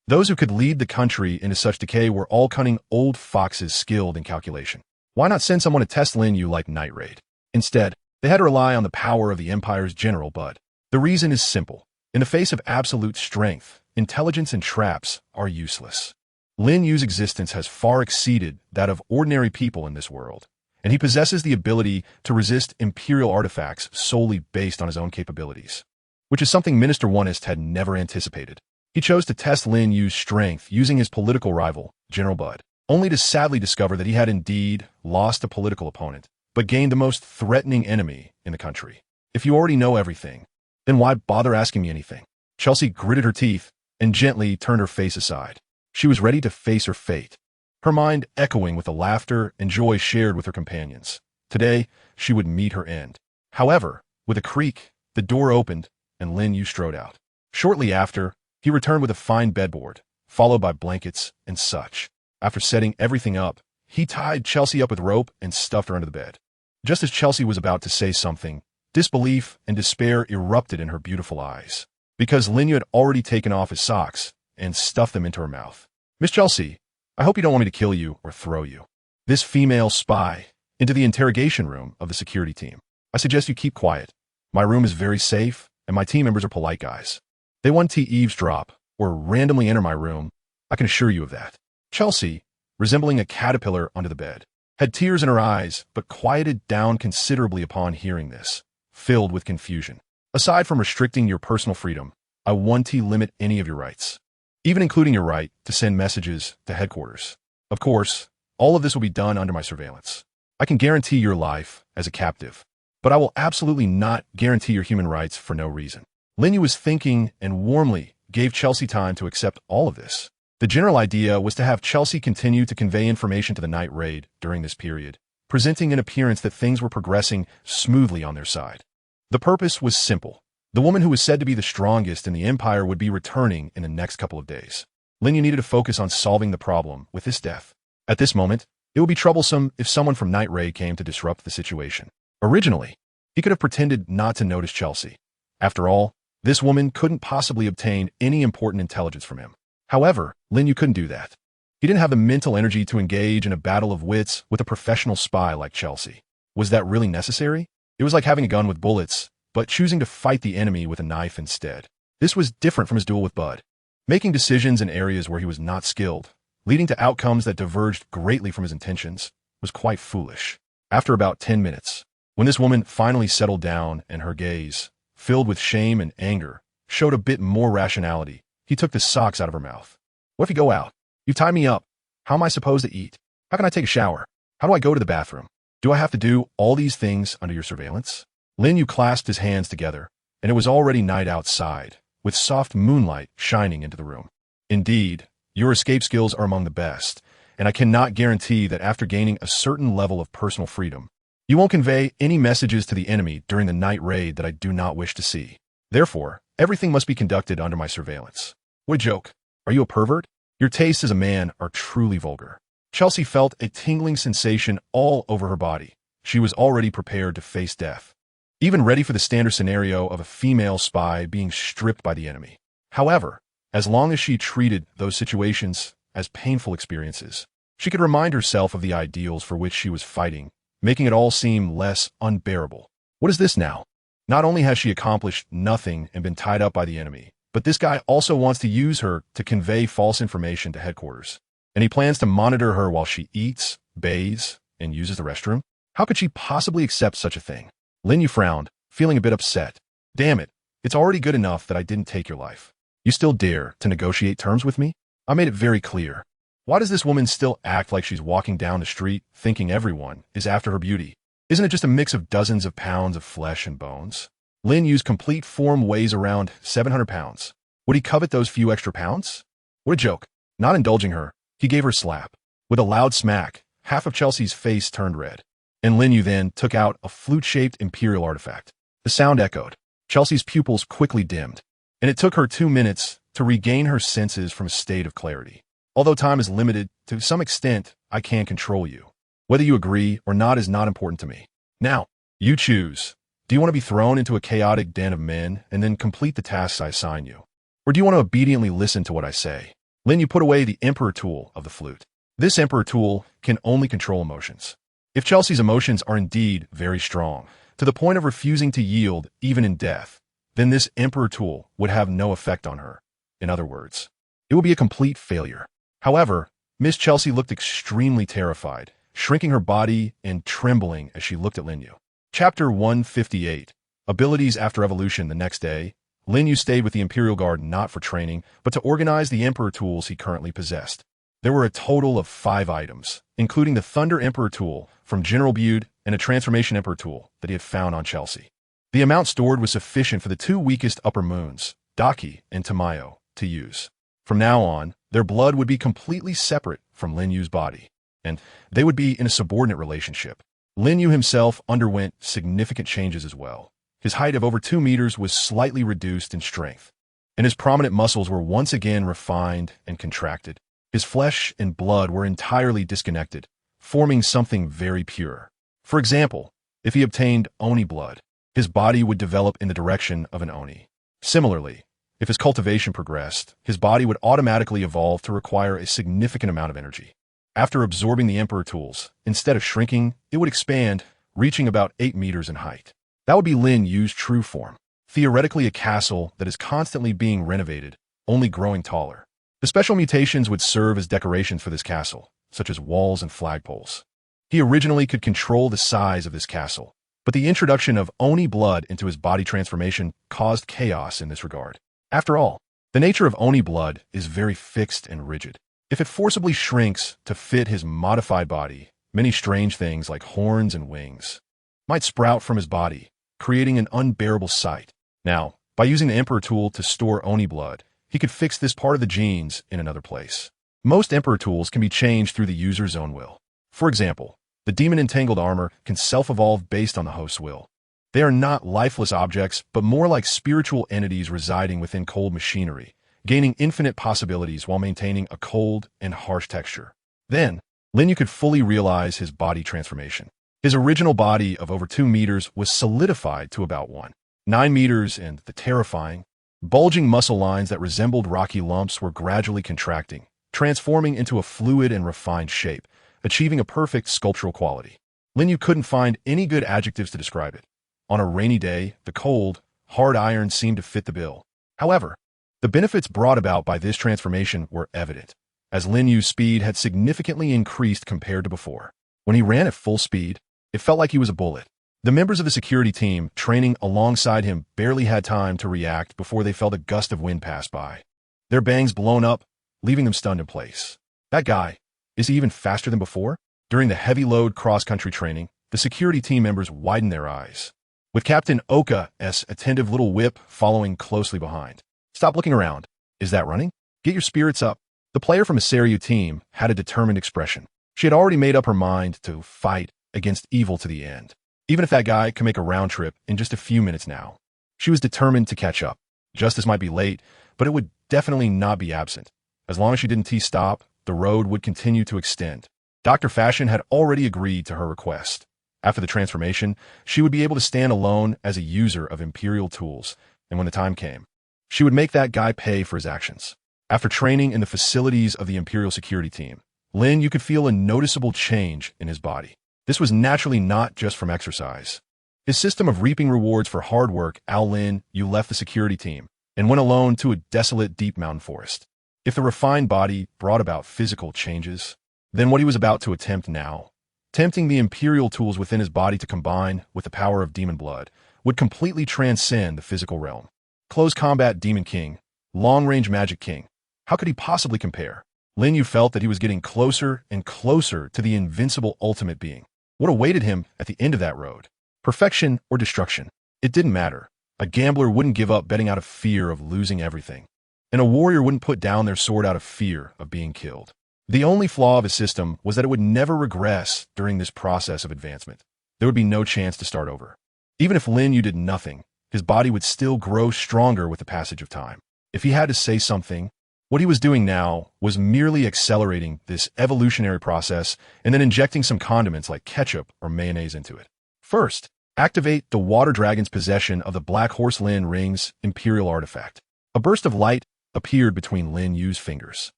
Those who could lead the country into such decay were all cunning old foxes skilled in calculation. Why not send someone to test Lin Yu like Night Raid? Instead, they had to rely on the power of the Empire's general Bud. The reason is simple. In the face of absolute strength, intelligence and traps are useless. Lin Yu's existence has far exceeded that of ordinary people in this world, and he possesses the ability to resist Imperial artifacts solely based on his own capabilities, which is something Minister Onist had never anticipated. He chose to test Lin Yu's strength using his political rival, General Bud, only to sadly discover that he had indeed lost a political opponent, but gained the most threatening enemy in the country. If you already know everything, then why bother asking me anything? Chelsea gritted her teeth and gently turned her face aside. She was ready to face her fate, her mind echoing with the laughter and joy shared with her companions. Today, she would meet her end. However, with a creak, the door opened and Lin Yu strode out. Shortly after, he returned with a fine bedboard, followed by blankets and such. After setting everything up, he tied Chelsea up with rope and stuffed her under the bed. Just as Chelsea was about to say something, disbelief and despair erupted in her beautiful eyes, because Lin Yu had already taken off his socks and stuffed them into her mouth. Miss Chelsea, I hope you don't want me to kill you or throw you. This female spy into the interrogation room of the security team. I suggest you keep quiet. My room is very safe, and my team members are polite guys. They want to eavesdrop or randomly enter my room. I can assure you of that. Chelsea, resembling a caterpillar under the bed, had tears in her eyes, but quieted down considerably upon hearing this, filled with confusion. Aside from restricting your personal freedom, I want to limit any of your rights, even including your right to send messages to headquarters. Of course, all of this will be done under my surveillance. I can guarantee your life as a captive, but I will absolutely not guarantee your human rights for no reason. Lin Yu was thinking and warmly gave Chelsea time to accept all of this. The general idea was to have Chelsea continue to convey information to the night raid during this period, presenting an appearance that things were progressing smoothly on their side. The purpose was simple. The woman who was said to be the strongest in the Empire would be returning in the next couple of days. Lin Yu needed to focus on solving the problem with this death. At this moment, it would be troublesome if someone from Night Raid came to disrupt the situation. Originally, he could have pretended not to notice Chelsea. After all, this woman couldn't possibly obtain any important intelligence from him. However, Lin Yu couldn't do that. He didn't have the mental energy to engage in a battle of wits with a professional spy like Chelsea. Was that really necessary? It was like having a gun with bullets, but choosing to fight the enemy with a knife instead. This was different from his duel with Bud. Making decisions in areas where he was not skilled, leading to outcomes that diverged greatly from his intentions, was quite foolish. After about 10 minutes, when this woman finally settled down and her gaze, filled with shame and anger, showed a bit more rationality, he took the socks out of her mouth. What if you go out? You tie me up. How am I supposed to eat? How can I take a shower? How do I go to the bathroom? Do I have to do all these things under your surveillance? Lin Yu clasped his hands together, and it was already night outside, with soft moonlight shining into the room. Indeed, your escape skills are among the best, and I cannot guarantee that after gaining a certain level of personal freedom, you won't convey any messages to the enemy during the night raid that I do not wish to see. Therefore, everything must be conducted under my surveillance. What a joke. Are you a pervert? Your tastes as a man are truly vulgar. Chelsea felt a tingling sensation all over her body. She was already prepared to face death, even ready for the standard scenario of a female spy being stripped by the enemy. However, as long as she treated those situations as painful experiences, she could remind herself of the ideals for which she was fighting, making it all seem less unbearable. What is this now? Not only has she accomplished nothing and been tied up by the enemy, but this guy also wants to use her to convey false information to headquarters. And he plans to monitor her while she eats, bathes, and uses the restroom? How could she possibly accept such a thing? Lin Yu frowned, feeling a bit upset. Damn it, it's already good enough that I didn't take your life. You still dare to negotiate terms with me? I made it very clear. Why does this woman still act like she's walking down the street thinking everyone is after her beauty? Isn't it just a mix of dozens of pounds of flesh and bones? Lin Yu's complete form weighs around 700 pounds. Would he covet those few extra pounds? What a joke. Not indulging her, he gave her a slap. With a loud smack, half of Chelsea's face turned red. And Lin Yu then took out a flute-shaped imperial artifact. The sound echoed. Chelsea's pupils quickly dimmed, and it took her 2 minutes to regain her senses from a state of clarity. Although time is limited, to some extent, I can control you. Whether you agree or not is not important to me. Now, you choose. Do you want to be thrown into a chaotic den of men and then complete the tasks I assign you? Or do you want to obediently listen to what I say? Lin Yu put away the Emperor tool of the flute. This Emperor tool can only control emotions. If Chelsea's emotions are indeed very strong, to the point of refusing to yield even in death, then this Emperor tool would have no effect on her. In other words, it would be a complete failure. However, Miss Chelsea looked extremely terrified, shrinking her body and trembling as she looked at Lin Yu. Chapter 158. Abilities after evolution. The next day, Lin Yu stayed with the Imperial Guard not for training, but to organize the Emperor tools he currently possessed. There were a total of 5 items, including the Thunder Emperor tool from General Bude and a Transformation Emperor tool that he had found on Chelsea. The amount stored was sufficient for the two weakest upper moons, Daki and Tamayo, to use. From now on, their blood would be completely separate from Lin Yu's body, and they would be in a subordinate relationship. Lin Yu himself underwent significant changes as well. His height of over 2 meters was slightly reduced in strength, and his prominent muscles were once again refined and contracted. His flesh and blood were entirely disconnected, forming something very pure. For example, if he obtained Oni blood, his body would develop in the direction of an Oni. Similarly, if his cultivation progressed, his body would automatically evolve to require a significant amount of energy. After absorbing the Emperor tools, instead of shrinking, it would expand, reaching about 8 meters in height. That would be Lin Yu's true form, theoretically a castle that is constantly being renovated, only growing taller. The special mutations would serve as decorations for this castle, such as walls and flagpoles. He originally could control the size of this castle, but the introduction of Oni blood into his body transformation caused chaos in this regard. After all, the nature of Oni blood is very fixed and rigid. If it forcibly shrinks to fit his modified body, many strange things like horns and wings might sprout from his body, creating an unbearable sight. Now, by using the Emperor tool to store Oni blood, he could fix this part of the genes in another place. Most Emperor tools can be changed through the user's own will. For example, the demon entangled armor can self-evolve based on the host's will. They are not lifeless objects, but more like spiritual entities residing within cold machinery, gaining infinite possibilities while maintaining a cold and harsh texture. Then, Lin Yu could fully realize his body transformation. His original body of over 2 meters was solidified to about 1.9 meters, and the terrifying, bulging muscle lines that resembled rocky lumps were gradually contracting, transforming into a fluid and refined shape, achieving a perfect sculptural quality. Lin Yu couldn't find any good adjectives to describe it. On a rainy day, the cold, hard iron seemed to fit the bill. However, the benefits brought about by this transformation were evident, as Lin Yu's speed had significantly increased compared to before. When he ran at full speed, it felt like he was a bullet. The members of the security team training alongside him barely had time to react before they felt a gust of wind pass by. Their bangs blown up, leaving them stunned in place. That guy, is he even faster than before? During the heavy load cross-country training, the security team members widened their eyes, with Captain Oka's attentive little whip following closely behind. Stop looking around. Is that running? Get your spirits up. The player from a Slayer team had a determined expression. She had already made up her mind to fight against evil to the end. Even if that guy can make a round trip in just a few minutes now. She was determined to catch up. Justice might be late, but it would definitely not be absent. As long as she didn't T-stop, the road would continue to extend. Dr. Fashion had already agreed to her request. After the transformation, she would be able to stand alone as a user of Imperial tools, and when the time came, she would make that guy pay for his actions. After training in the facilities of the Imperial security team, Lin Yu could feel a noticeable change in his body. This was naturally not just from exercise. His system of reaping rewards for hard work, Lin Yu left the security team and went alone to a desolate deep mountain forest. If the refined body brought about physical changes, then what he was about to attempt now, tempting the Imperial tools within his body to combine with the power of demon blood, would completely transcend the physical realm. Close combat Demon King, long-range Magic King. How could he possibly compare? Lin Yu felt that he was getting closer and closer to the invincible ultimate being. What awaited him at the end of that road? Perfection or destruction? It didn't matter. A gambler wouldn't give up betting out of fear of losing everything. And a warrior wouldn't put down their sword out of fear of being killed. The only flaw of his system was that it would never regress during this process of advancement. There would be no chance to start over. Even if Lin Yu did nothing, his body would still grow stronger with the passage of time. If he had to say something, what he was doing now was merely accelerating this evolutionary process and then injecting some condiments like ketchup or mayonnaise into it. First, activate the Water Dragon's possession of the Black Horse Lin Ring's Imperial artifact. A burst of light appeared between Lin Yu's fingers.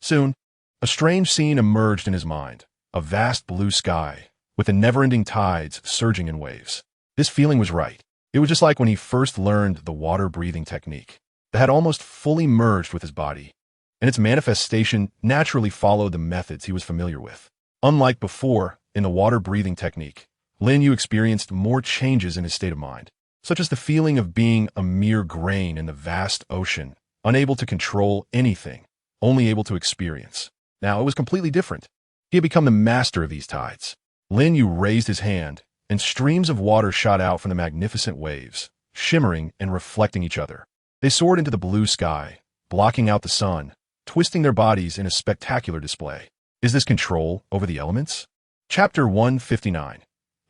Soon, a strange scene emerged in his mind, a vast blue sky, with the never-ending tides surging in waves. This feeling was right. It was just like when he first learned the water-breathing technique that had almost fully merged with his body, and its manifestation naturally followed the methods he was familiar with. Unlike before, in the water-breathing technique, Lin Yu experienced more changes in his state of mind, such as the feeling of being a mere grain in the vast ocean, unable to control anything, only able to experience. Now it was completely different. He had become the master of these tides. Lin Yu raised his hand, and streams of water shot out from the magnificent waves, shimmering and reflecting each other. They soared into the blue sky, blocking out the sun, twisting their bodies in a spectacular display. Is this control over the elements? Chapter 159.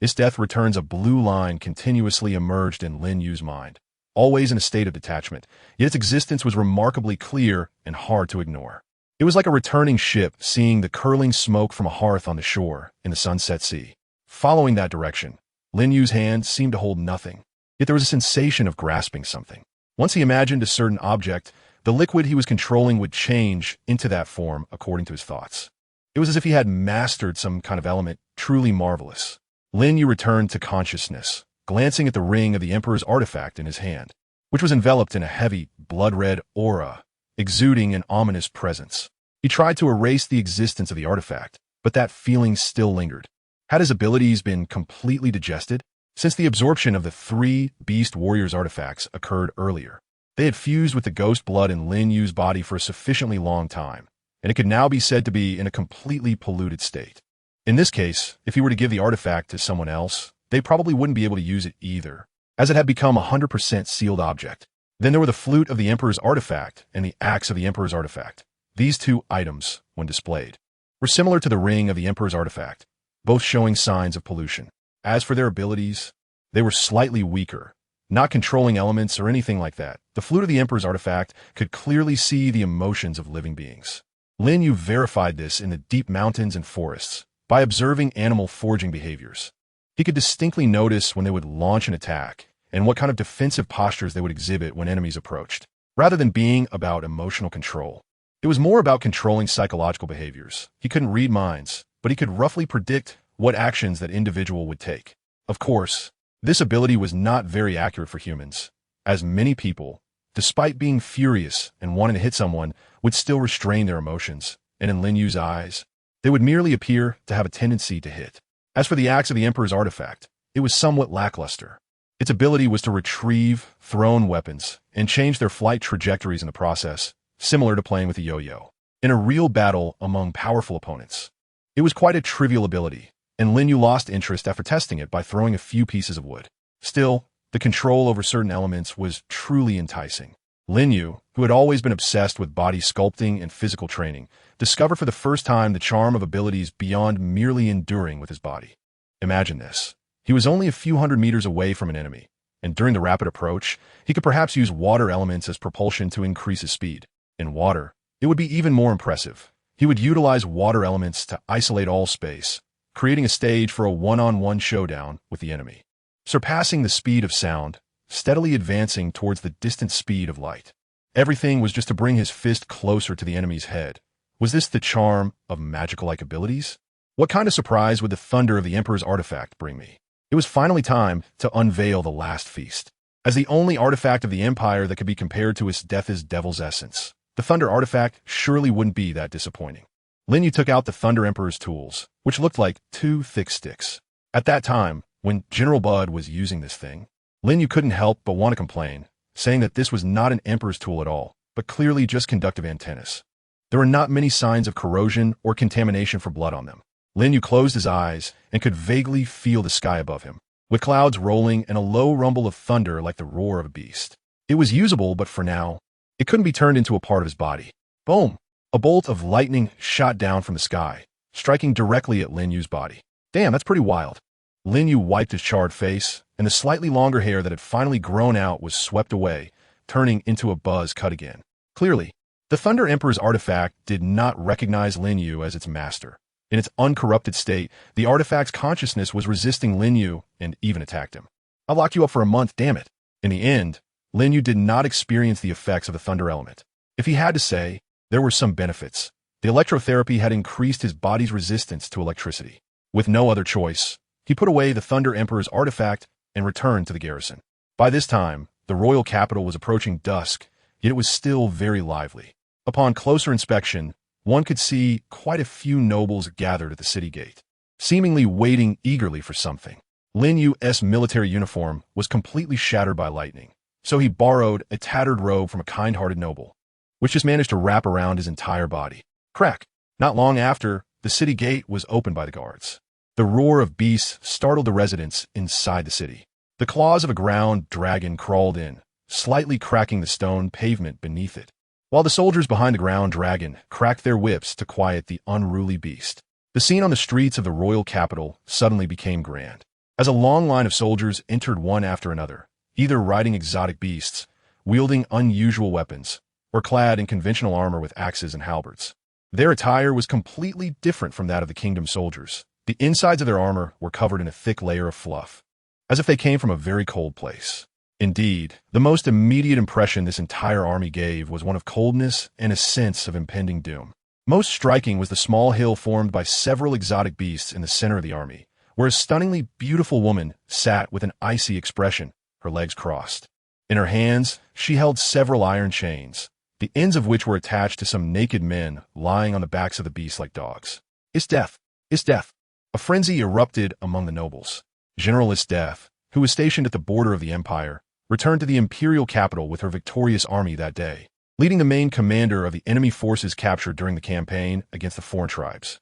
This death returns. A blue line continuously emerged in Lin Yu's mind, always in a state of detachment, yet its existence was remarkably clear and hard to ignore. It was like a returning ship seeing the curling smoke from a hearth on the shore in the sunset sea. Following that direction, Lin Yu's hand seemed to hold nothing, yet there was a sensation of grasping something. Once he imagined a certain object, the liquid he was controlling would change into that form according to his thoughts. It was as if he had mastered some kind of element truly marvelous. Lin Yu returned to consciousness, glancing at the ring of the Emperor's artifact in his hand, which was enveloped in a heavy, blood-red aura, exuding an ominous presence. He tried to erase the existence of the artifact, but that feeling still lingered. Had his abilities been completely digested? Since the absorption of the 3 Beast Warriors artifacts occurred earlier, they had fused with the ghost blood in Lin Yu's body for a sufficiently long time, and it could now be said to be in a completely polluted state. In this case, if he were to give the artifact to someone else, they probably wouldn't be able to use it either, as it had become a 100% sealed object. Then there were the flute of the Emperor's artifact and the axe of the Emperor's artifact. These 2 items, when displayed, were similar to the ring of the Emperor's artifact, both showing signs of pollution. As for their abilities, they were slightly weaker, not controlling elements or anything like that. The flute of the Emperor's artifact could clearly see the emotions of living beings. Lin Yu verified this in the deep mountains and forests by observing animal foraging behaviors. He could distinctly notice when they would launch an attack and what kind of defensive postures they would exhibit when enemies approached. Rather than being about emotional control, it was more about controlling psychological behaviors. He couldn't read minds, but he could roughly predict what actions that individual would take. Of course, this ability was not very accurate for humans, as many people, despite being furious and wanting to hit someone, would still restrain their emotions, and in Lin Yu's eyes, they would merely appear to have a tendency to hit. As for the axe of the Emperor's artifact, it was somewhat lackluster. Its ability was to retrieve thrown weapons and change their flight trajectories in the process, similar to playing with a yo-yo. In a real battle among powerful opponents, it was quite a trivial ability, and Lin Yu lost interest after testing it by throwing a few pieces of wood. Still, the control over certain elements was truly enticing. Lin Yu, who had always been obsessed with body sculpting and physical training, discovered for the first time the charm of abilities beyond merely enduring with his body. Imagine this. He was only a few hundred meters away from an enemy, and during the rapid approach, he could perhaps use water elements as propulsion to increase his speed. In water, it would be even more impressive. He would utilize water elements to isolate all space, creating a stage for a one-on-one showdown with the enemy. Surpassing the speed of sound, steadily advancing towards the distant speed of light. Everything was just to bring his fist closer to the enemy's head. Was this the charm of magical-like abilities? What kind of surprise would the thunder of the Emperor's artifact bring me? It was finally time to unveil the last feast. As the only artifact of the Empire that could be compared to its death's devil's essence, the Thunder artifact surely wouldn't be that disappointing. Lin Yu took out the Thunder Emperor's tools, which looked like 2 thick sticks. At that time, when General Bud was using this thing, Lin Yu couldn't help but want to complain, saying that this was not an Emperor's tool at all, but clearly just conductive antennas. There were not many signs of corrosion or contamination for blood on them. Lin Yu closed his eyes and could vaguely feel the sky above him, with clouds rolling and a low rumble of thunder like the roar of a beast. It was usable, but for now, it couldn't be turned into a part of his body. Boom! A bolt of lightning shot down from the sky, striking directly at Lin Yu's body. Damn, that's pretty wild. Lin Yu wiped his charred face, and the slightly longer hair that had finally grown out was swept away, turning into a buzz cut again. Clearly, the Thunder Emperor's artifact did not recognize Lin Yu as its master. In its uncorrupted state, the artifact's consciousness was resisting Lin Yu and even attacked him. I'll lock you up for a month, damn it. In the end, Lin Yu did not experience the effects of the thunder element. If he had to say, there were some benefits. The electrotherapy had increased his body's resistance to electricity. With no other choice, he put away the Thunder Emperor's artifact and returned to the garrison. By this time, the royal capital was approaching dusk, yet it was still very lively. Upon closer inspection, one could see quite a few nobles gathered at the city gate, seemingly waiting eagerly for something. Lin Yu's military uniform was completely shattered by lightning, so he borrowed a tattered robe from a kind-hearted noble, which just managed to wrap around his entire body. Crack! Not long after, the city gate was opened by the guards. The roar of beasts startled the residents inside the city. The The claws of a ground dragon crawled in, slightly cracking the stone pavement beneath it, while the soldiers behind the ground dragon cracked their whips to quiet the unruly beast. The scene on the streets of the royal capital suddenly became grand, as a long line of soldiers entered one after another, either riding exotic beasts, wielding unusual weapons, or clad in conventional armor with axes and halberds. Their attire was completely different from that of the kingdom's soldiers. The insides of their armor were covered in a thick layer of fluff, as if they came from a very cold place. Indeed, the most immediate impression this entire army gave was one of coldness and a sense of impending doom. Most striking was the small hill formed by several exotic beasts in the center of the army, where a stunningly beautiful woman sat with an icy expression, her legs crossed. In her hands, she held several iron chains, the ends of which were attached to some naked men lying on the backs of the beasts like dogs. "It's death! It's death!" A frenzy erupted among the nobles. General Death, who was stationed at the border of the empire, returned to the imperial capital with her victorious army that day, leading the main commander of the enemy forces captured during the campaign against the foreign tribes.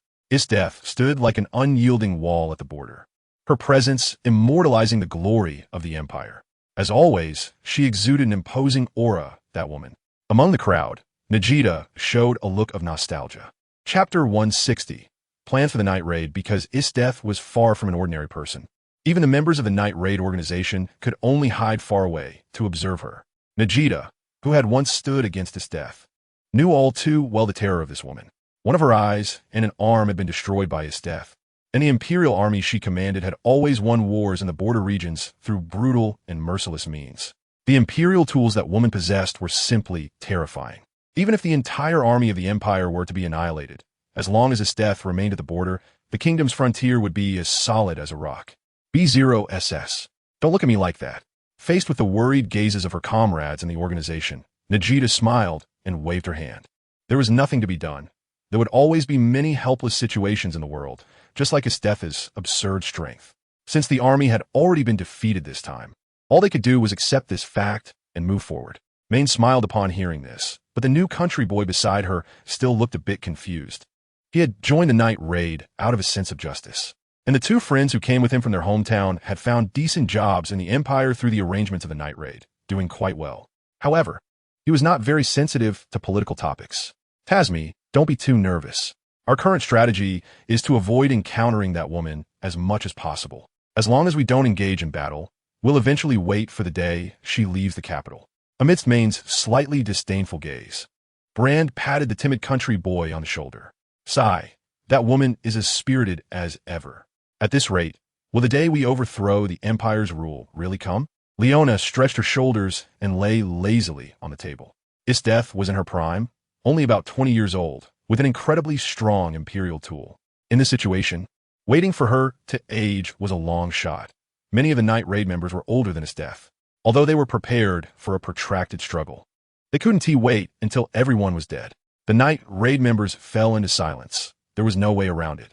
Death stood like an unyielding wall at the border, her presence immortalizing the glory of the empire. As always, she exuded an imposing aura, that woman. Among the crowd, Nichirin showed a look of nostalgia. Chapter 160. Planned for the night raid. Because Death was far from an ordinary person. Even the members of the night raid organization could only hide far away to observe her. Nichirin, who had once stood against Death, knew all too well the terror of this woman. One of her eyes and an arm had been destroyed by Death, and the imperial army she commanded had always won wars in the border regions through brutal and merciless means. The imperial tools that woman possessed were simply terrifying. Even if the entire army of the empire were to be annihilated, as long as Death remained at the border, the kingdom's frontier would be as solid as a rock. B0SS. Don't look at me like that. Faced with the worried gazes of her comrades in the organization, Nichirin smiled and waved her hand. There was nothing to be done. There would always be many helpless situations in the world, just like Death's absurd strength. Since the army had already been defeated this time, all they could do was accept this fact and move forward. Maine smiled upon hearing this, but the new country boy beside her still looked a bit confused. He had joined the night raid out of a sense of justice, and the two friends who came with him from their hometown had found decent jobs in the empire through the arrangements of the night raid, doing quite well. However, he was not very sensitive to political topics. "Tasmi, don't be too nervous. Our current strategy is to avoid encountering that woman as much as possible. As long as we don't engage in battle, we'll eventually wait for the day she leaves the capital." Amidst Maine's slightly disdainful gaze, Brand patted the timid country boy on the shoulder. "Sigh, that woman is as spirited as ever. At this rate, will the day we overthrow the empire's rule really come?" Leona stretched her shoulders and lay lazily on the table. Death was in her prime, only about 20 years old, with an incredibly strong imperial tool. In this situation, waiting for her to age was a long shot. Many of the night raid members were older than Death, although they were prepared for a protracted struggle. They couldn't wait until everyone was dead. The night raid members fell into silence. There was no way around it.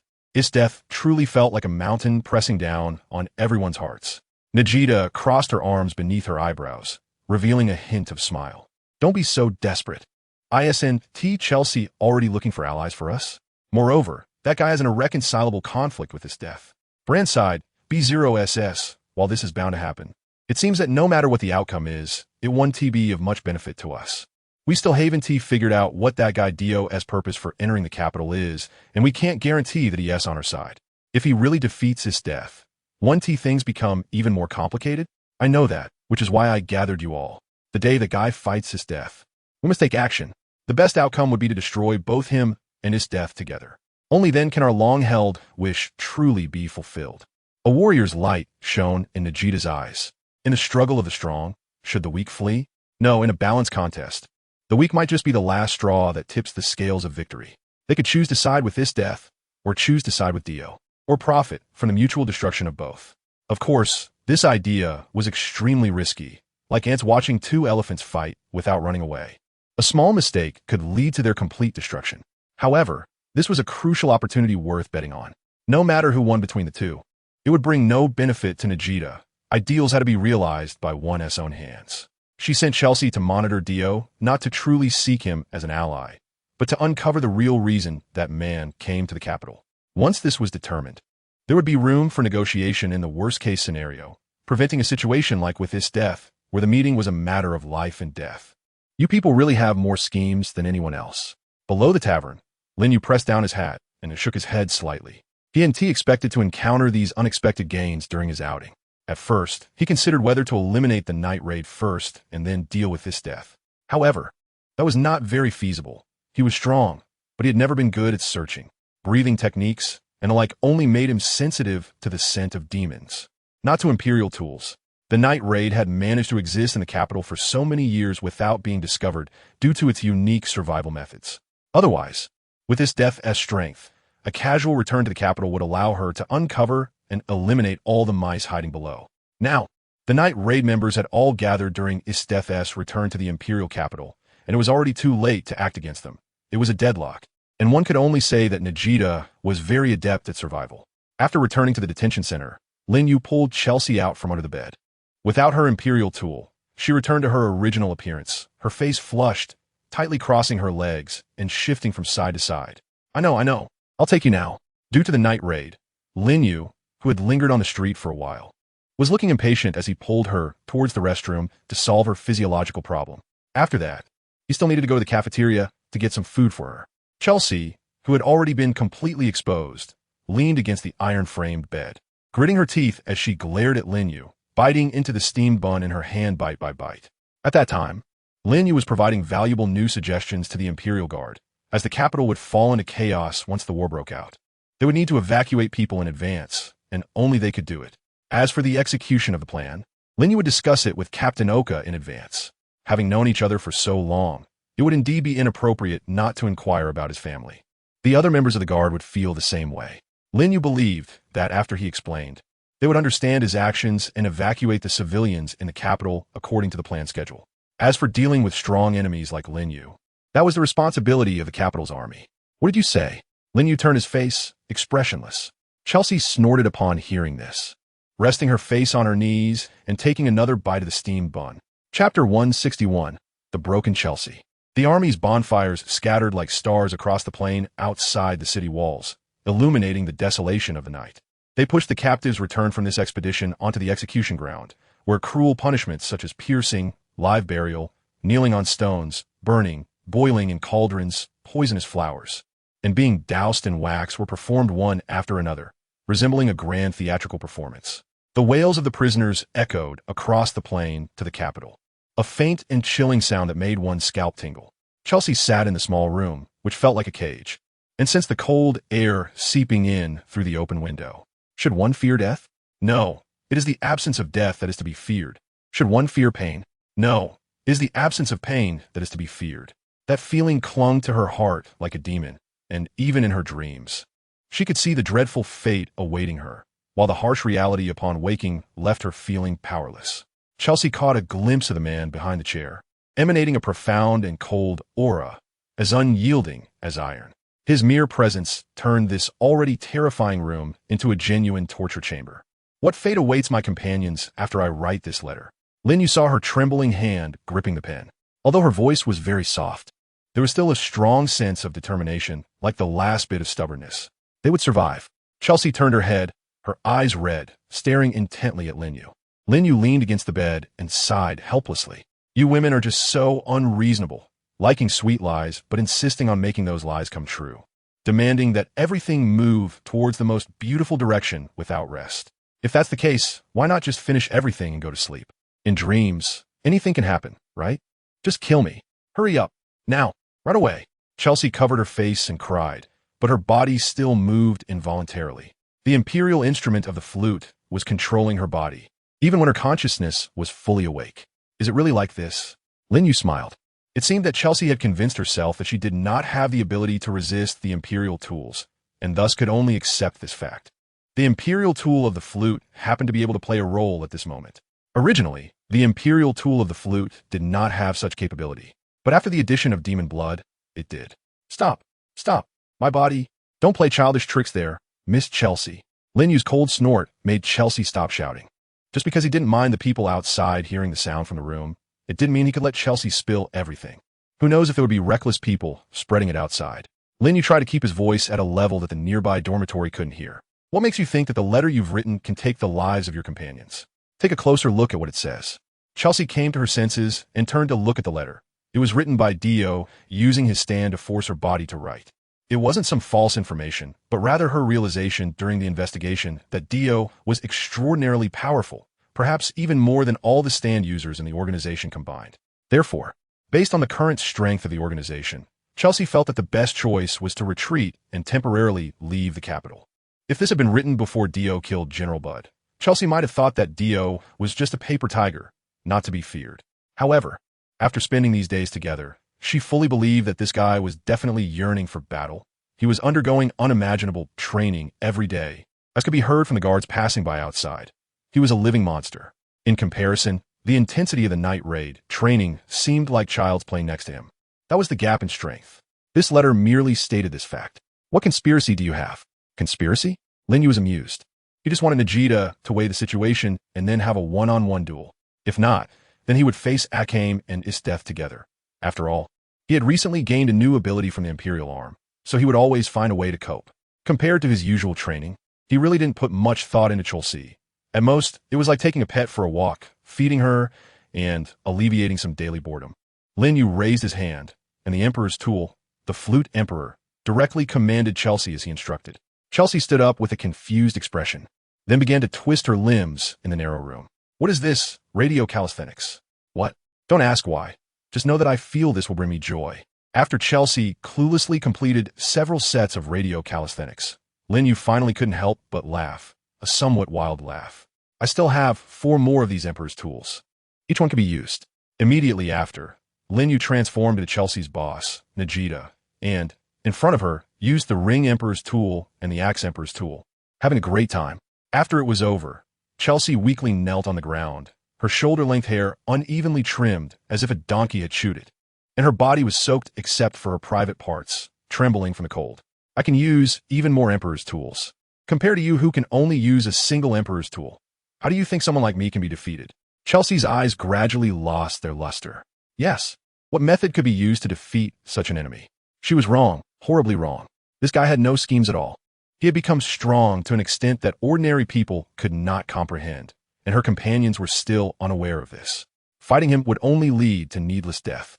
Death truly felt like a mountain pressing down on everyone's hearts. Nichirin crossed her arms beneath her eyebrows, revealing a hint of smile. "Don't be so desperate. Isn't Chelsea already looking for allies for us? Moreover, that guy has an irreconcilable conflict with Death." Brand sighed. "B0SS, while this is bound to happen, it seems that no matter what the outcome is, it won't be of much benefit to us. We still haven't figured out what that guy Dio's purpose for entering the capital is, and we can't guarantee that he is on our side. If he really defeats Death, things become even more complicated. I know that, which is why I gathered you all. The day the guy fights Death, we must take action. The best outcome would be to destroy both him and Death together. Only then can our long-held wish truly be fulfilled." A warrior's light shone in Nichirin's eyes. In the struggle of the strong, should the weak flee? No, in a balanced contest, the weak might just be the last straw that tips the scales of victory. They could choose to side with Death, or choose to side with Dio, or profit from the mutual destruction of both. Of course, this idea was extremely risky, like ants watching two elephants fight without running away. A small mistake could lead to their complete destruction. However, this was a crucial opportunity worth betting on. No matter who won between the two, it would bring no benefit to Nichirin. Ideals had to be realized by one's own hands. She sent Chelsea to monitor Dio, not to truly seek him as an ally, but to uncover the real reason that man came to the capital. Once this was determined, there would be room for negotiation in the worst-case scenario, preventing a situation like with this death, where the meeting was a matter of life and death. You people really have more schemes than anyone else. Below the tavern, Lin Yu pressed down his hat and shook his head slightly. He and T expected to encounter these unexpected gains during his outing. At first, he considered whether to eliminate the night raid first and then deal with this death. However, that was not very feasible. He was strong, but he had never been good at searching. Breathing techniques and the like only made him sensitive to the scent of demons, not to imperial tools. The night raid had managed to exist in the capital for so many years without being discovered due to its unique survival methods. Otherwise, with this death's strength, a casual return to the capital would allow her to uncover and eliminate all the mice hiding below. Now, the night raid members had all gathered during Death's return to the imperial capital, and it was already too late to act against them. It was a deadlock, and one could only say that Nichirin was very adept at survival. After returning to the detention center, Lin Yu pulled Chelsea out from under the bed. Without her imperial tool, she returned to her original appearance, her face flushed, tightly crossing her legs and shifting from side to side. I know. I'll take you now. Due to the night raid, Lin Yu, who had lingered on the street for a while, was looking impatient as he pulled her towards the restroom to solve her physiological problem. After that, he still needed to go to the cafeteria to get some food for her. Chelsea, who had already been completely exposed, leaned against the iron-framed bed, gritting her teeth as she glared at Lin Yu, biting into the steamed bun in her hand bite by bite. At that time, Lin Yu was providing valuable new suggestions to the Imperial Guard, as the capital would fall into chaos once the war broke out. They would need to evacuate people in advance, and only they could do it. As for the execution of the plan, Lin Yu would discuss it with Captain Oka in advance. Having known each other for so long, it would indeed be inappropriate not to inquire about his family. The other members of the guard would feel the same way. Lin Yu believed that after he explained, they would understand his actions and evacuate the civilians in the capital according to the planned schedule. As for dealing with strong enemies like Lin Yu, that was the responsibility of the capital's army. What did you say? Lin Yu turned his face, expressionless. Chelsea snorted upon hearing this, resting her face on her knees and taking another bite of the steamed bun. Chapter 161, The Broken Chelsea. The army's bonfires scattered like stars across the plain outside the city walls, illuminating the desolation of the night. They pushed the captives returned from this expedition onto the execution ground, where cruel punishments such as piercing, live burial, kneeling on stones, burning, boiling in cauldrons, poisonous flowers, and being doused in wax were performed one after another, resembling a grand theatrical performance. The wails of the prisoners echoed across the plain to the capital, a faint and chilling sound that made one's scalp tingle. Chelsea sat in the small room, which felt like a cage, and sensed the cold air seeping in through the open window. Should one fear death? No, it is the absence of death that is to be feared. Should one fear pain? No, it is the absence of pain that is to be feared. That feeling clung to her heart like a demon, and even in her dreams, she could see the dreadful fate awaiting her, while the harsh reality upon waking left her feeling powerless. Chelsea caught a glimpse of the man behind the chair, emanating a profound and cold aura, as unyielding as iron. His mere presence turned this already terrifying room into a genuine torture chamber. What fate awaits my companions after I write this letter? Lin Yu saw her trembling hand gripping the pen. Although her voice was very soft, there was still a strong sense of determination, like the last bit of stubbornness. They would survive. Chelsea turned her head, her eyes red, staring intently at Lin Yu. Lin Yu leaned against the bed and sighed helplessly. You women are just so unreasonable, liking sweet lies but insisting on making those lies come true, demanding that everything move towards the most beautiful direction without rest. If that's the case, why not just finish everything and go to sleep? In dreams, anything can happen, right? Just kill me. Hurry up. Now. Right away. Chelsea covered her face and cried, but her body still moved involuntarily. The imperial instrument of the flute was controlling her body, even when her consciousness was fully awake. Is it really like this? Lin Yu smiled. It seemed that Chelsea had convinced herself that she did not have the ability to resist the imperial tools, and thus could only accept this fact. The imperial tool of the flute happened to be able to play a role at this moment. Originally, the imperial tool of the flute did not have such capability, but after the addition of demon blood, it did. Stop. Stop. My body. Don't play childish tricks there, Miss Chelsea. Lin Yu's cold snort made Chelsea stop shouting. Just because he didn't mind the people outside hearing the sound from the room, it didn't mean he could let Chelsea spill everything. Who knows if there would be reckless people spreading it outside. Lin Yu tried to keep his voice at a level that the nearby dormitory couldn't hear. What makes you think that the letter you've written can take the lives of your companions? Take a closer look at what it says. Chelsea came to her senses and turned to look at the letter. It was written by Dio, using his stand to force her body to write. It wasn't some false information, but rather her realization during the investigation that Dio was extraordinarily powerful, perhaps even more than all the stand users in the organization combined. Therefore, based on the current strength of the organization, Chelsea felt that the best choice was to retreat and temporarily leave the capital. If this had been written before Dio killed General Bud, Chelsea might have thought that Dio was just a paper tiger, not to be feared. However, after spending these days together, she fully believed that this guy was definitely yearning for battle. He was undergoing unimaginable training every day, as could be heard from the guards passing by outside. He was a living monster. In comparison, the intensity of the night raid training seemed like child's play next to him. That was the gap in strength. This letter merely stated this fact. What conspiracy do you have? Conspiracy? Lin Yu was amused. He just wanted Nagita to weigh the situation and then have a one-on-one duel. If not, then he would face Akame and his death together. After all, he had recently gained a new ability from the Imperial Arm, so he would always find a way to cope. Compared to his usual training, he really didn't put much thought into Chelsea. At most, it was like taking a pet for a walk, feeding her, and alleviating some daily boredom. Lin Yu raised his hand, and the Emperor's tool, the Flute Emperor, directly commanded Chelsea as he instructed. Chelsea stood up with a confused expression, then began to twist her limbs in the narrow room. What is this? Radio calisthenics. What? Don't ask why. Just know that I feel this will bring me joy. After Chelsea cluelessly completed several sets of radio calisthenics, Lin Yu finally couldn't help but laugh, a somewhat wild laugh. I still have 4 more of these Emperor's tools. Each one can be used. Immediately after, Lin Yu transformed into Chelsea's boss, Nagita, and, in front of her, used the Ring Emperor's tool and the Axe Emperor's tool. Having a great time. After it was over, Chelsea weakly knelt on the ground, her shoulder-length hair unevenly trimmed as if a donkey had chewed it, and her body was soaked except for her private parts, trembling from the cold. I can use even more Emperor's tools. Compared to you who can only use a single Emperor's tool, how do you think someone like me can be defeated? Chelsea's eyes gradually lost their luster. Yes, what method could be used to defeat such an enemy? She was wrong, horribly wrong. This guy had no schemes at all. He had become strong to an extent that ordinary people could not comprehend, and her companions were still unaware of this. Fighting him would only lead to needless death.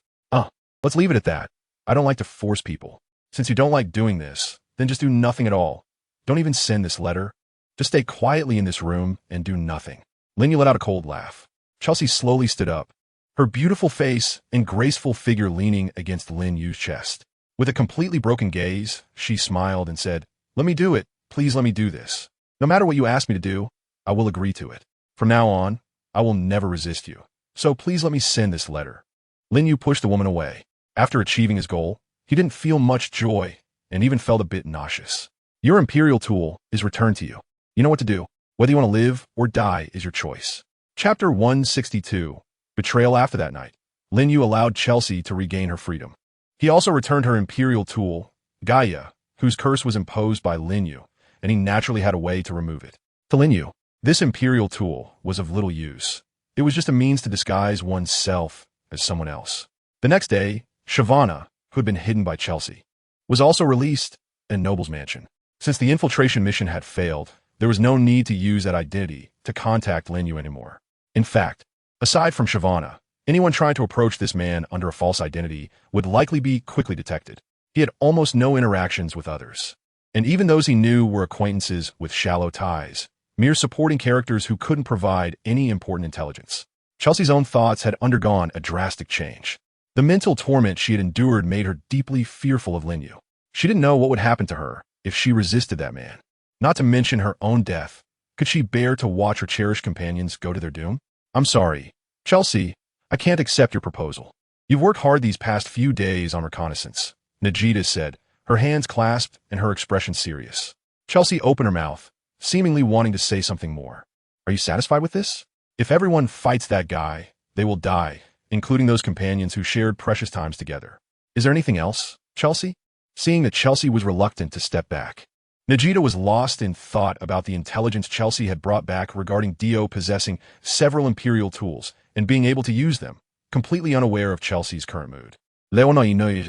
Let's leave it at that. I don't like to force people. Since you don't like doing this, then just do nothing at all. Don't even send this letter. Just stay quietly in this room and do nothing. Lin Yu let out a cold laugh. Chelsea slowly stood up, her beautiful face and graceful figure leaning against Lin Yu's chest. With a completely broken gaze, she smiled and said, "Let me do it. Please let me do this. No matter what you ask me to do, I will agree to it. From now on, I will never resist you. So please let me send this letter." Lin Yu pushed the woman away. After achieving his goal, he didn't feel much joy and even felt a bit nauseous. Your Imperial tool is returned to you. You know what to do. Whether you want to live or die is your choice. Chapter 162. Betrayal. After that night, Lin Yu allowed Chelsea to regain her freedom. He also returned her Imperial tool, Gaia, whose curse was imposed by Lin Yu, and he naturally had a way to remove it. To Lin Yu, this Imperial tool was of little use. It was just a means to disguise one's self as someone else. The next day, Shavana, who had been hidden by Chelsea, was also released in Noble's mansion. Since the infiltration mission had failed, there was no need to use that identity to contact Lin Yu anymore. In fact, aside from Shavana, anyone trying to approach this man under a false identity would likely be quickly detected. He had almost no interactions with others, and even those he knew were acquaintances with shallow ties, mere supporting characters who couldn't provide any important intelligence. Chelsea's own thoughts had undergone a drastic change. The mental torment she had endured made her deeply fearful of Lin Yu. She didn't know what would happen to her if she resisted that man. Not to mention her own death. Could she bear to watch her cherished companions go to their doom? I'm sorry, Chelsea, I can't accept your proposal. You've worked hard these past few days on reconnaissance, Nagita said, her hands clasped and her expression serious. Chelsea opened her mouth, seemingly wanting to say something more. Are you satisfied with this? If everyone fights that guy, they will die, including those companions who shared precious times together. Is there anything else, Chelsea? Seeing that Chelsea was reluctant to step back, Nagita was lost in thought about the intelligence Chelsea had brought back regarding Dio possessing several Imperial tools and being able to use them, completely unaware of Chelsea's current mood.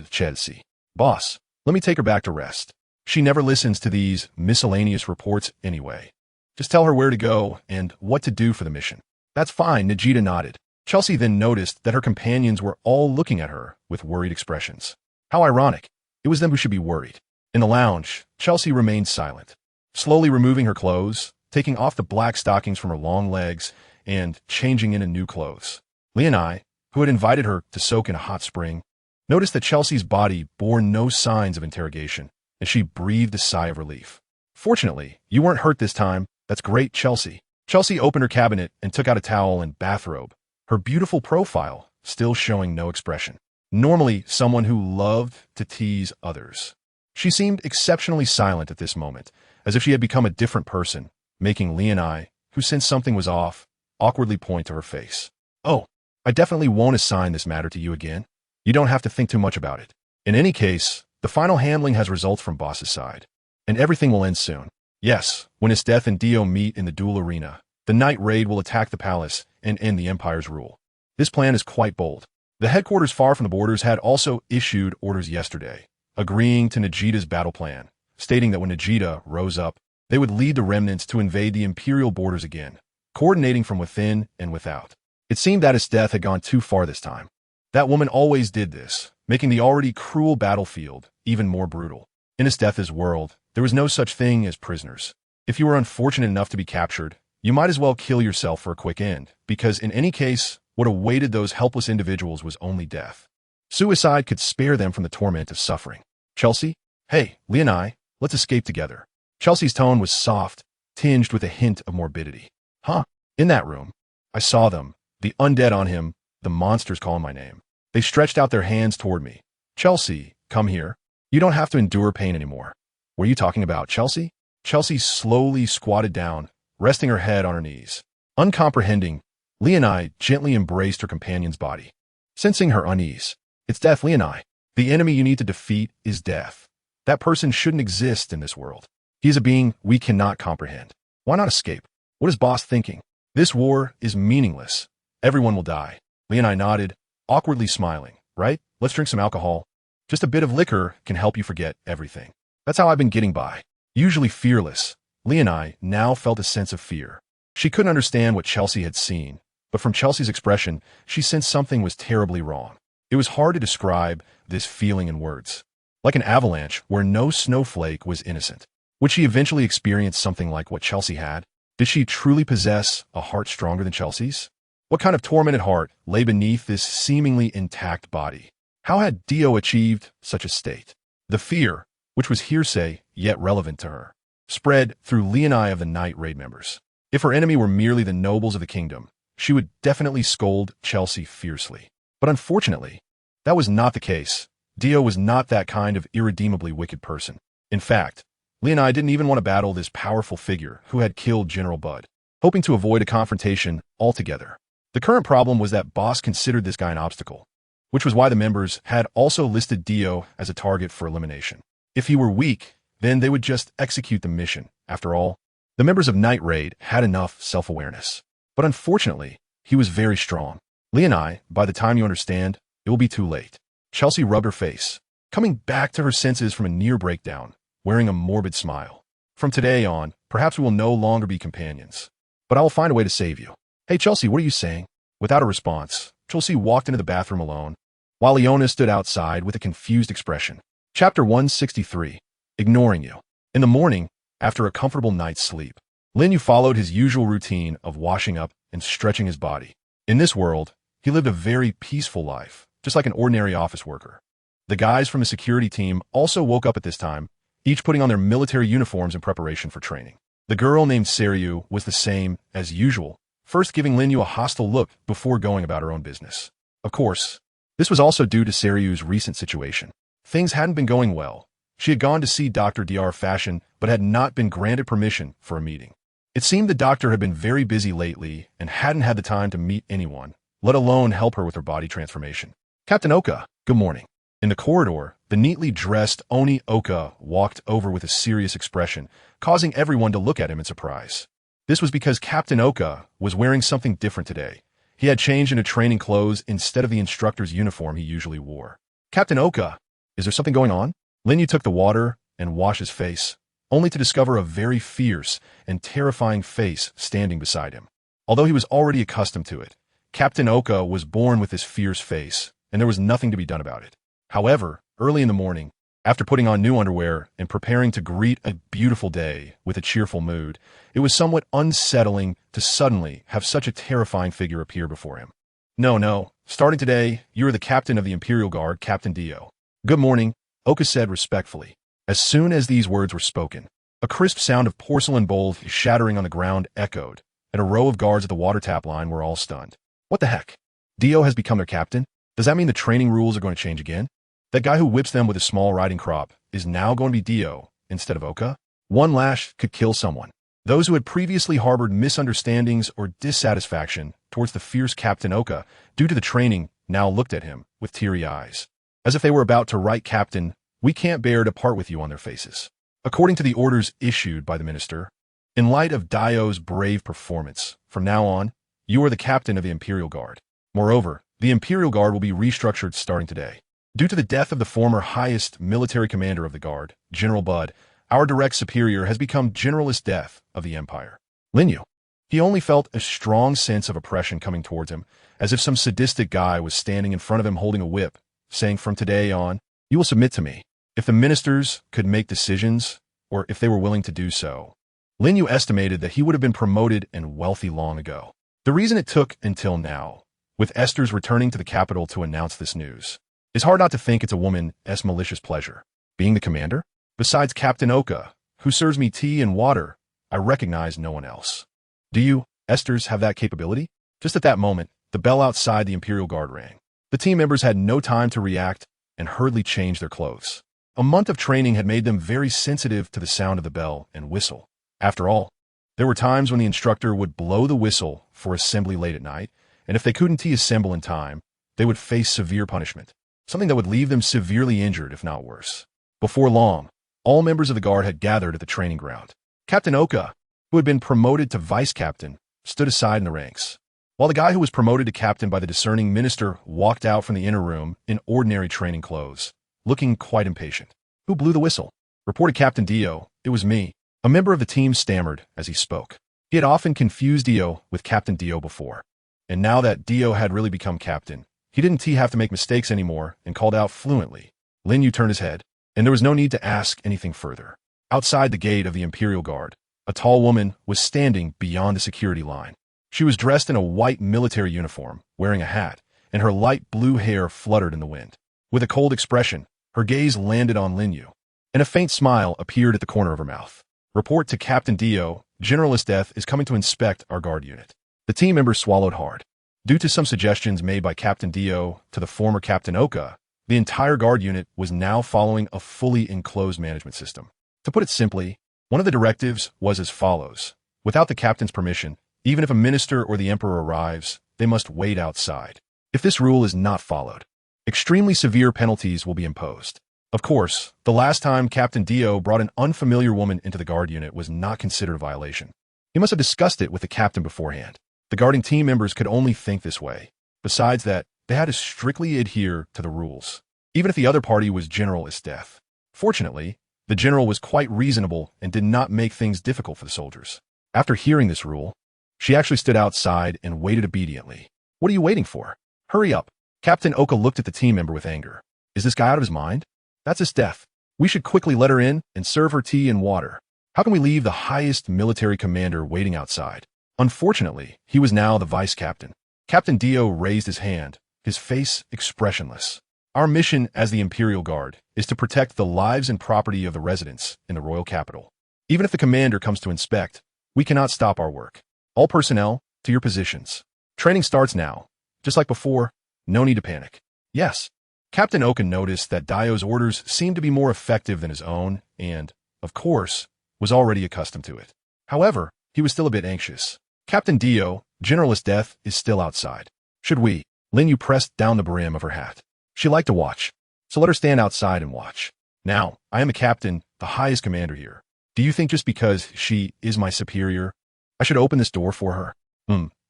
Chelsea. Boss, let me take her back to rest. She never listens to these miscellaneous reports anyway. Just tell her where to go and what to do for the mission. That's fine, Nagita nodded. Chelsea then noticed that her companions were all looking at her with worried expressions. How ironic. It was them who should be worried. In the lounge, Chelsea remained silent, slowly removing her clothes, taking off the black stockings from her long legs, and changing into new clothes. Leonai, who had invited her to soak in a hot spring, noticed that Chelsea's body bore no signs of interrogation, and she breathed a sigh of relief. Fortunately, you weren't hurt this time. That's great, Chelsea. Chelsea opened her cabinet and took out a towel and bathrobe, her beautiful profile still showing no expression. Normally someone who loved to tease others. She seemed exceptionally silent at this moment, as if she had become a different person, making Leonai, who sensed something was off, awkwardly point to her face. Oh, I definitely won't assign this matter to you again. You don't have to think too much about it. In any case, the final handling has results from boss's side, and everything will end soon. Yes, when his death and Dio meet in the duel arena, the night raid will attack the palace and end the Empire's rule. This plan is quite bold. The headquarters far from the borders had also issued orders yesterday, agreeing to Nagita's battle plan, stating that when Nagita rose up, they would lead the remnants to invade the imperial borders again, coordinating from within and without. It seemed that his death had gone too far this time. That woman always did this, making the already cruel battlefield even more brutal. In Esthetha's world, there was no such thing as prisoners. If you were unfortunate enough to be captured, you might as well kill yourself for a quick end, because in any case, what awaited those helpless individuals was only death. Suicide could spare them from the torment of suffering. Chelsea? Hey, Leonai, let's escape together. Chelsea's tone was soft, tinged with a hint of morbidity. Huh? In that room. I saw them, the undead on him, the monsters calling my name. They stretched out their hands toward me. Chelsea, come here. You don't have to endure pain anymore. What are you talking about, Chelsea? Chelsea slowly squatted down, resting her head on her knees. Uncomprehending, Leonai gently embraced her companion's body. Sensing her unease, it's death, Leonai. The enemy you need to defeat is death. That person shouldn't exist in this world. He is a being we cannot comprehend. Why not escape? What is boss thinking? This war is meaningless. Everyone will die. Leonai nodded, awkwardly smiling. Right? Let's drink some alcohol. Just a bit of liquor can help you forget everything. That's how I've been getting by. Usually fearless, Leonai now felt a sense of fear. She couldn't understand what Chelsea had seen, but from Chelsea's expression, she sensed something was terribly wrong. It was hard to describe this feeling in words. Like an avalanche where no snowflake was innocent. Would she eventually experience something like what Chelsea had? Did she truly possess a heart stronger than Chelsea's? What kind of tormented heart lay beneath this seemingly intact body? How had Dio achieved such a state? The fear, which was hearsay yet relevant to her, spread through Leonai of the Night Raid members. If her enemy were merely the nobles of the kingdom, she would definitely scold Chelsea fiercely. But unfortunately, that was not the case. Dio was not that kind of irredeemably wicked person. In fact, Leonai didn't even want to battle this powerful figure who had killed General Bud, hoping to avoid a confrontation altogether. The current problem was that boss considered this guy an obstacle, which was why the members had also listed Dio as a target for elimination. If he were weak, then they would just execute the mission. After all, the members of Night Raid had enough self-awareness. But unfortunately, he was very strong. Leonai, by the time you understand, it will be too late. Chelsea rubbed her face, coming back to her senses from a near breakdown, wearing a morbid smile. From today on, perhaps we will no longer be companions, but I will find a way to save you. Hey Chelsea, what are you saying? Without a response, Chelsea walked into the bathroom alone, while Leona stood outside with a confused expression. Chapter 163, Ignoring You. In the morning, after a comfortable night's sleep, Lin Yu followed his usual routine of washing up and stretching his body. In this world, he lived a very peaceful life, just like an ordinary office worker. The guys from his security team also woke up at this time, each putting on their military uniforms in preparation for training. The girl named Seryu was the same as usual, first giving Lin Yu a hostile look before going about her own business. Of course, this was also due to Seryu's recent situation. Things hadn't been going well. She had gone to see Dr. Dr. Fashion, but had not been granted permission for a meeting. It seemed the doctor had been very busy lately and hadn't had the time to meet anyone, let alone help her with her body transformation. Captain Oka, good morning. In the corridor, the neatly dressed Oni Oka walked over with a serious expression, causing everyone to look at him in surprise. This was because Captain Oka was wearing something different today. He had changed into training clothes instead of the instructor's uniform he usually wore. Captain Oka, is there something going on? Lin Yu took the water and washed his face, only to discover a very fierce and terrifying face standing beside him. Although he was already accustomed to it, Captain Oka was born with this fierce face, and there was nothing to be done about it. However, early in the morning, after putting on new underwear and preparing to greet a beautiful day with a cheerful mood, it was somewhat unsettling to suddenly have such a terrifying figure appear before him. No, starting today, you are the captain of the Imperial Guard, Captain Dio. Good morning, Oka said respectfully. As soon as these words were spoken, a crisp sound of porcelain bowls shattering on the ground echoed, and a row of guards at the water tap line were all stunned. What the heck? Dio has become their captain? Does that mean the training rules are going to change again? That guy who whips them with a small riding crop is now going to be Dio instead of Oka? One lash could kill someone. Those who had previously harbored misunderstandings or dissatisfaction towards the fierce Captain Oka due to the training now looked at him with teary eyes, as if they were about to write "Captain, we can't bear to part with you" on their faces. According to the orders issued by the minister, in light of Dio's brave performance, from now on, you are the captain of the Imperial Guard. Moreover, the Imperial Guard will be restructured starting today. Due to the death of the former highest military commander of the Guard, General Bud, our direct superior has become Generalist of the Empire. Lin Yu. He only felt a strong sense of oppression coming towards him, as if some sadistic guy was standing in front of him holding a whip, saying from today on, you will submit to me. If the ministers could make decisions, or if they were willing to do so, Lin Yu estimated that he would have been promoted and wealthy long ago. The reason it took until now, with Esther's returning to the capital to announce this news, it's hard not to think it's a woman's malicious pleasure. Being the commander? Besides Captain Oka, who serves me tea and water, I recognize no one else. Do you, Esther's, have that capability? Just at that moment, the bell outside the Imperial Guard rang. The team members had no time to react and hurriedly changed their clothes. A month of training had made them very sensitive to the sound of the bell and whistle. After all, there were times when the instructor would blow the whistle for assembly late at night, and if they couldn't assemble in time, they would face severe punishment, something that would leave them severely injured, if not worse. Before long, all members of the guard had gathered at the training ground. Captain Oka, who had been promoted to vice captain, stood aside in the ranks, while the guy who was promoted to captain by the discerning minister walked out from the inner room in ordinary training clothes, looking quite impatient. Who blew the whistle? Reported Captain Dio. It was me. A member of the team stammered as he spoke. He had often confused Dio with Captain Dio before, and now that Dio had really become captain, he didn't have to make mistakes anymore and called out fluently. Lin Yu turned his head, and there was no need to ask anything further. Outside the gate of the Imperial Guard, a tall woman was standing beyond the security line. She was dressed in a white military uniform, wearing a hat, and her light blue hair fluttered in the wind. With a cold expression, her gaze landed on Lin Yu, and a faint smile appeared at the corner of her mouth. Report to Captain Dio, Generalist is coming to inspect our guard unit. The team members swallowed hard. Due to some suggestions made by Captain Dio to the former Captain Oka, the entire guard unit was now following a fully enclosed management system. To put it simply, one of the directives was as follows. Without the captain's permission, even if a minister or the emperor arrives, they must wait outside. If this rule is not followed, extremely severe penalties will be imposed. Of course, the last time Captain Dio brought an unfamiliar woman into the guard unit was not considered a violation. He must have discussed it with the captain beforehand. The guarding team members could only think this way. Besides that, they had to strictly adhere to the rules, even if the other party was Generalist. Fortunately, the general was quite reasonable and did not make things difficult for the soldiers. After hearing this rule, she actually stood outside and waited obediently. What are you waiting for? Hurry up. Captain Oka looked at the team member with anger. Is this guy out of his mind? That's his death. We should quickly let her in and serve her tea and water. How can we leave the highest military commander waiting outside? Unfortunately, he was now the vice captain. Captain Dio raised his hand, his face expressionless. Our mission as the Imperial Guard is to protect the lives and property of the residents in the royal capital. Even if the commander comes to inspect, we cannot stop our work. All personnel, to your positions. Training starts now. Just like before, no need to panic. Yes. Captain Oka noticed that Dio's orders seemed to be more effective than his own and, of course, was already accustomed to it. However, he was still a bit anxious. Captain Dio, Generalist, is still outside. Should we? Lin Yu pressed down the brim of her hat. She liked to watch, so let her stand outside and watch. Now, I am a captain, the highest commander here. Do you think just because she is my superior, I should open this door for her?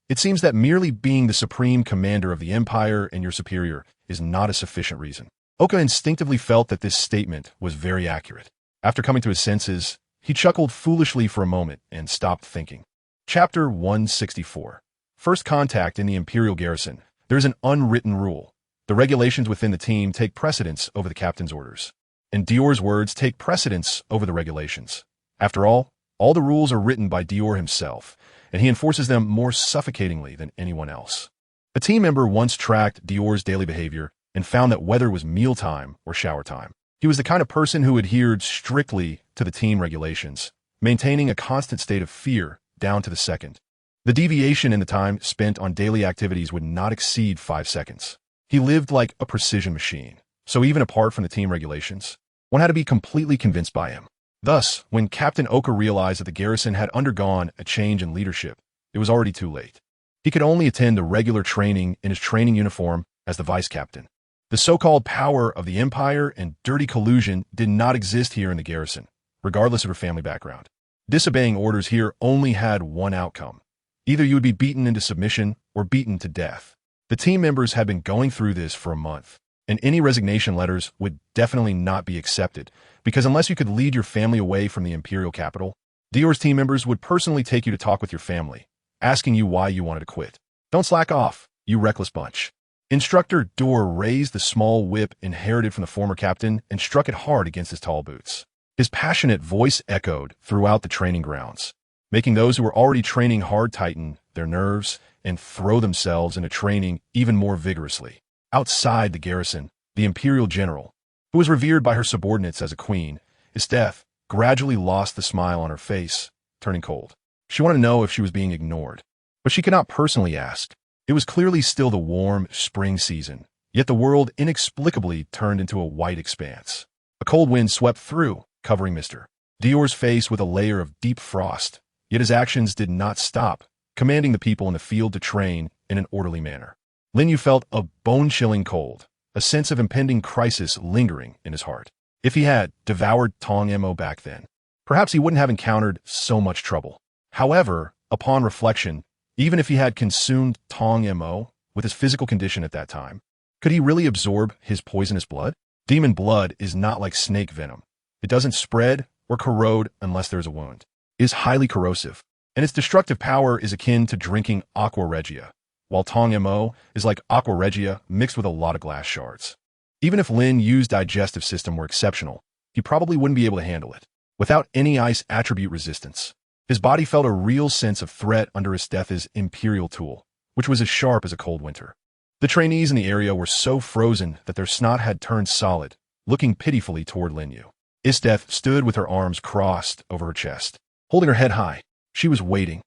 It seems that merely being the supreme commander of the empire and your superior is not a sufficient reason. Oka instinctively felt that this statement was very accurate. After coming to his senses, he chuckled foolishly for a moment and stopped thinking. Chapter 164. First contact in the Imperial garrison. There is an unwritten rule. The regulations within the team take precedence over the captain's orders. And Dior's words take precedence over the regulations. After all the rules are written by Dior himself, and he enforces them more suffocatingly than anyone else. A team member once tracked Dior's daily behavior and found that whether it was mealtime or shower time, he was the kind of person who adhered strictly to the team regulations, maintaining a constant state of fear down to the second. The deviation in the time spent on daily activities would not exceed 5 seconds. He lived like a precision machine, so even apart from the team regulations, one had to be completely convinced by him. Thus, when Captain Oka realized that the garrison had undergone a change in leadership, it was already too late. He could only attend the regular training in his training uniform as the vice captain. The so-called power of the Empire and dirty collusion did not exist here in the garrison, regardless of her family background. Disobeying orders here only had one outcome. Either you would be beaten into submission or beaten to death. The team members had been going through this for a month, and any resignation letters would definitely not be accepted, because unless you could lead your family away from the Imperial capital, Dior's team members would personally take you to talk with your family, asking you why you wanted to quit. Don't slack off, you reckless bunch. Instructor Dior raised the small whip inherited from the former captain and struck it hard against his tall boots. His passionate voice echoed throughout the training grounds, making those who were already training hard tighten their nerves and throw themselves into training even more vigorously. Outside the garrison, the Imperial general, who was revered by her subordinates as a queen, his death gradually lost the smile on her face, turning cold. She wanted to know if she was being ignored, but she could not personally ask. It was clearly still the warm spring season, yet the world inexplicably turned into a white expanse. A cold wind swept through, covering Mr. Dior's face with a layer of deep frost, yet his actions did not stop, commanding the people in the field to train in an orderly manner. Lin Yu felt a bone-chilling cold, a sense of impending crisis lingering in his heart. If he had devoured Tong Mo back then, perhaps he wouldn't have encountered so much trouble. However, upon reflection, even if he had consumed Tong Mo with his physical condition at that time, could he really absorb his poisonous blood? Demon blood is not like snake venom. It doesn't spread or corrode unless there's a wound. It is highly corrosive, and its destructive power is akin to drinking aqua regia, while Tong Mo is like aqua regia mixed with a lot of glass shards. Even if Lin Yu's digestive system were exceptional, he probably wouldn't be able to handle it. Without any ice attribute resistance, his body felt a real sense of threat under Isteth's imperial tool, which was as sharp as a cold winter. The trainees in the area were so frozen that their snot had turned solid, looking pitifully toward Lin Yu. Isteth stood with her arms crossed over her chest, holding her head high. She was waiting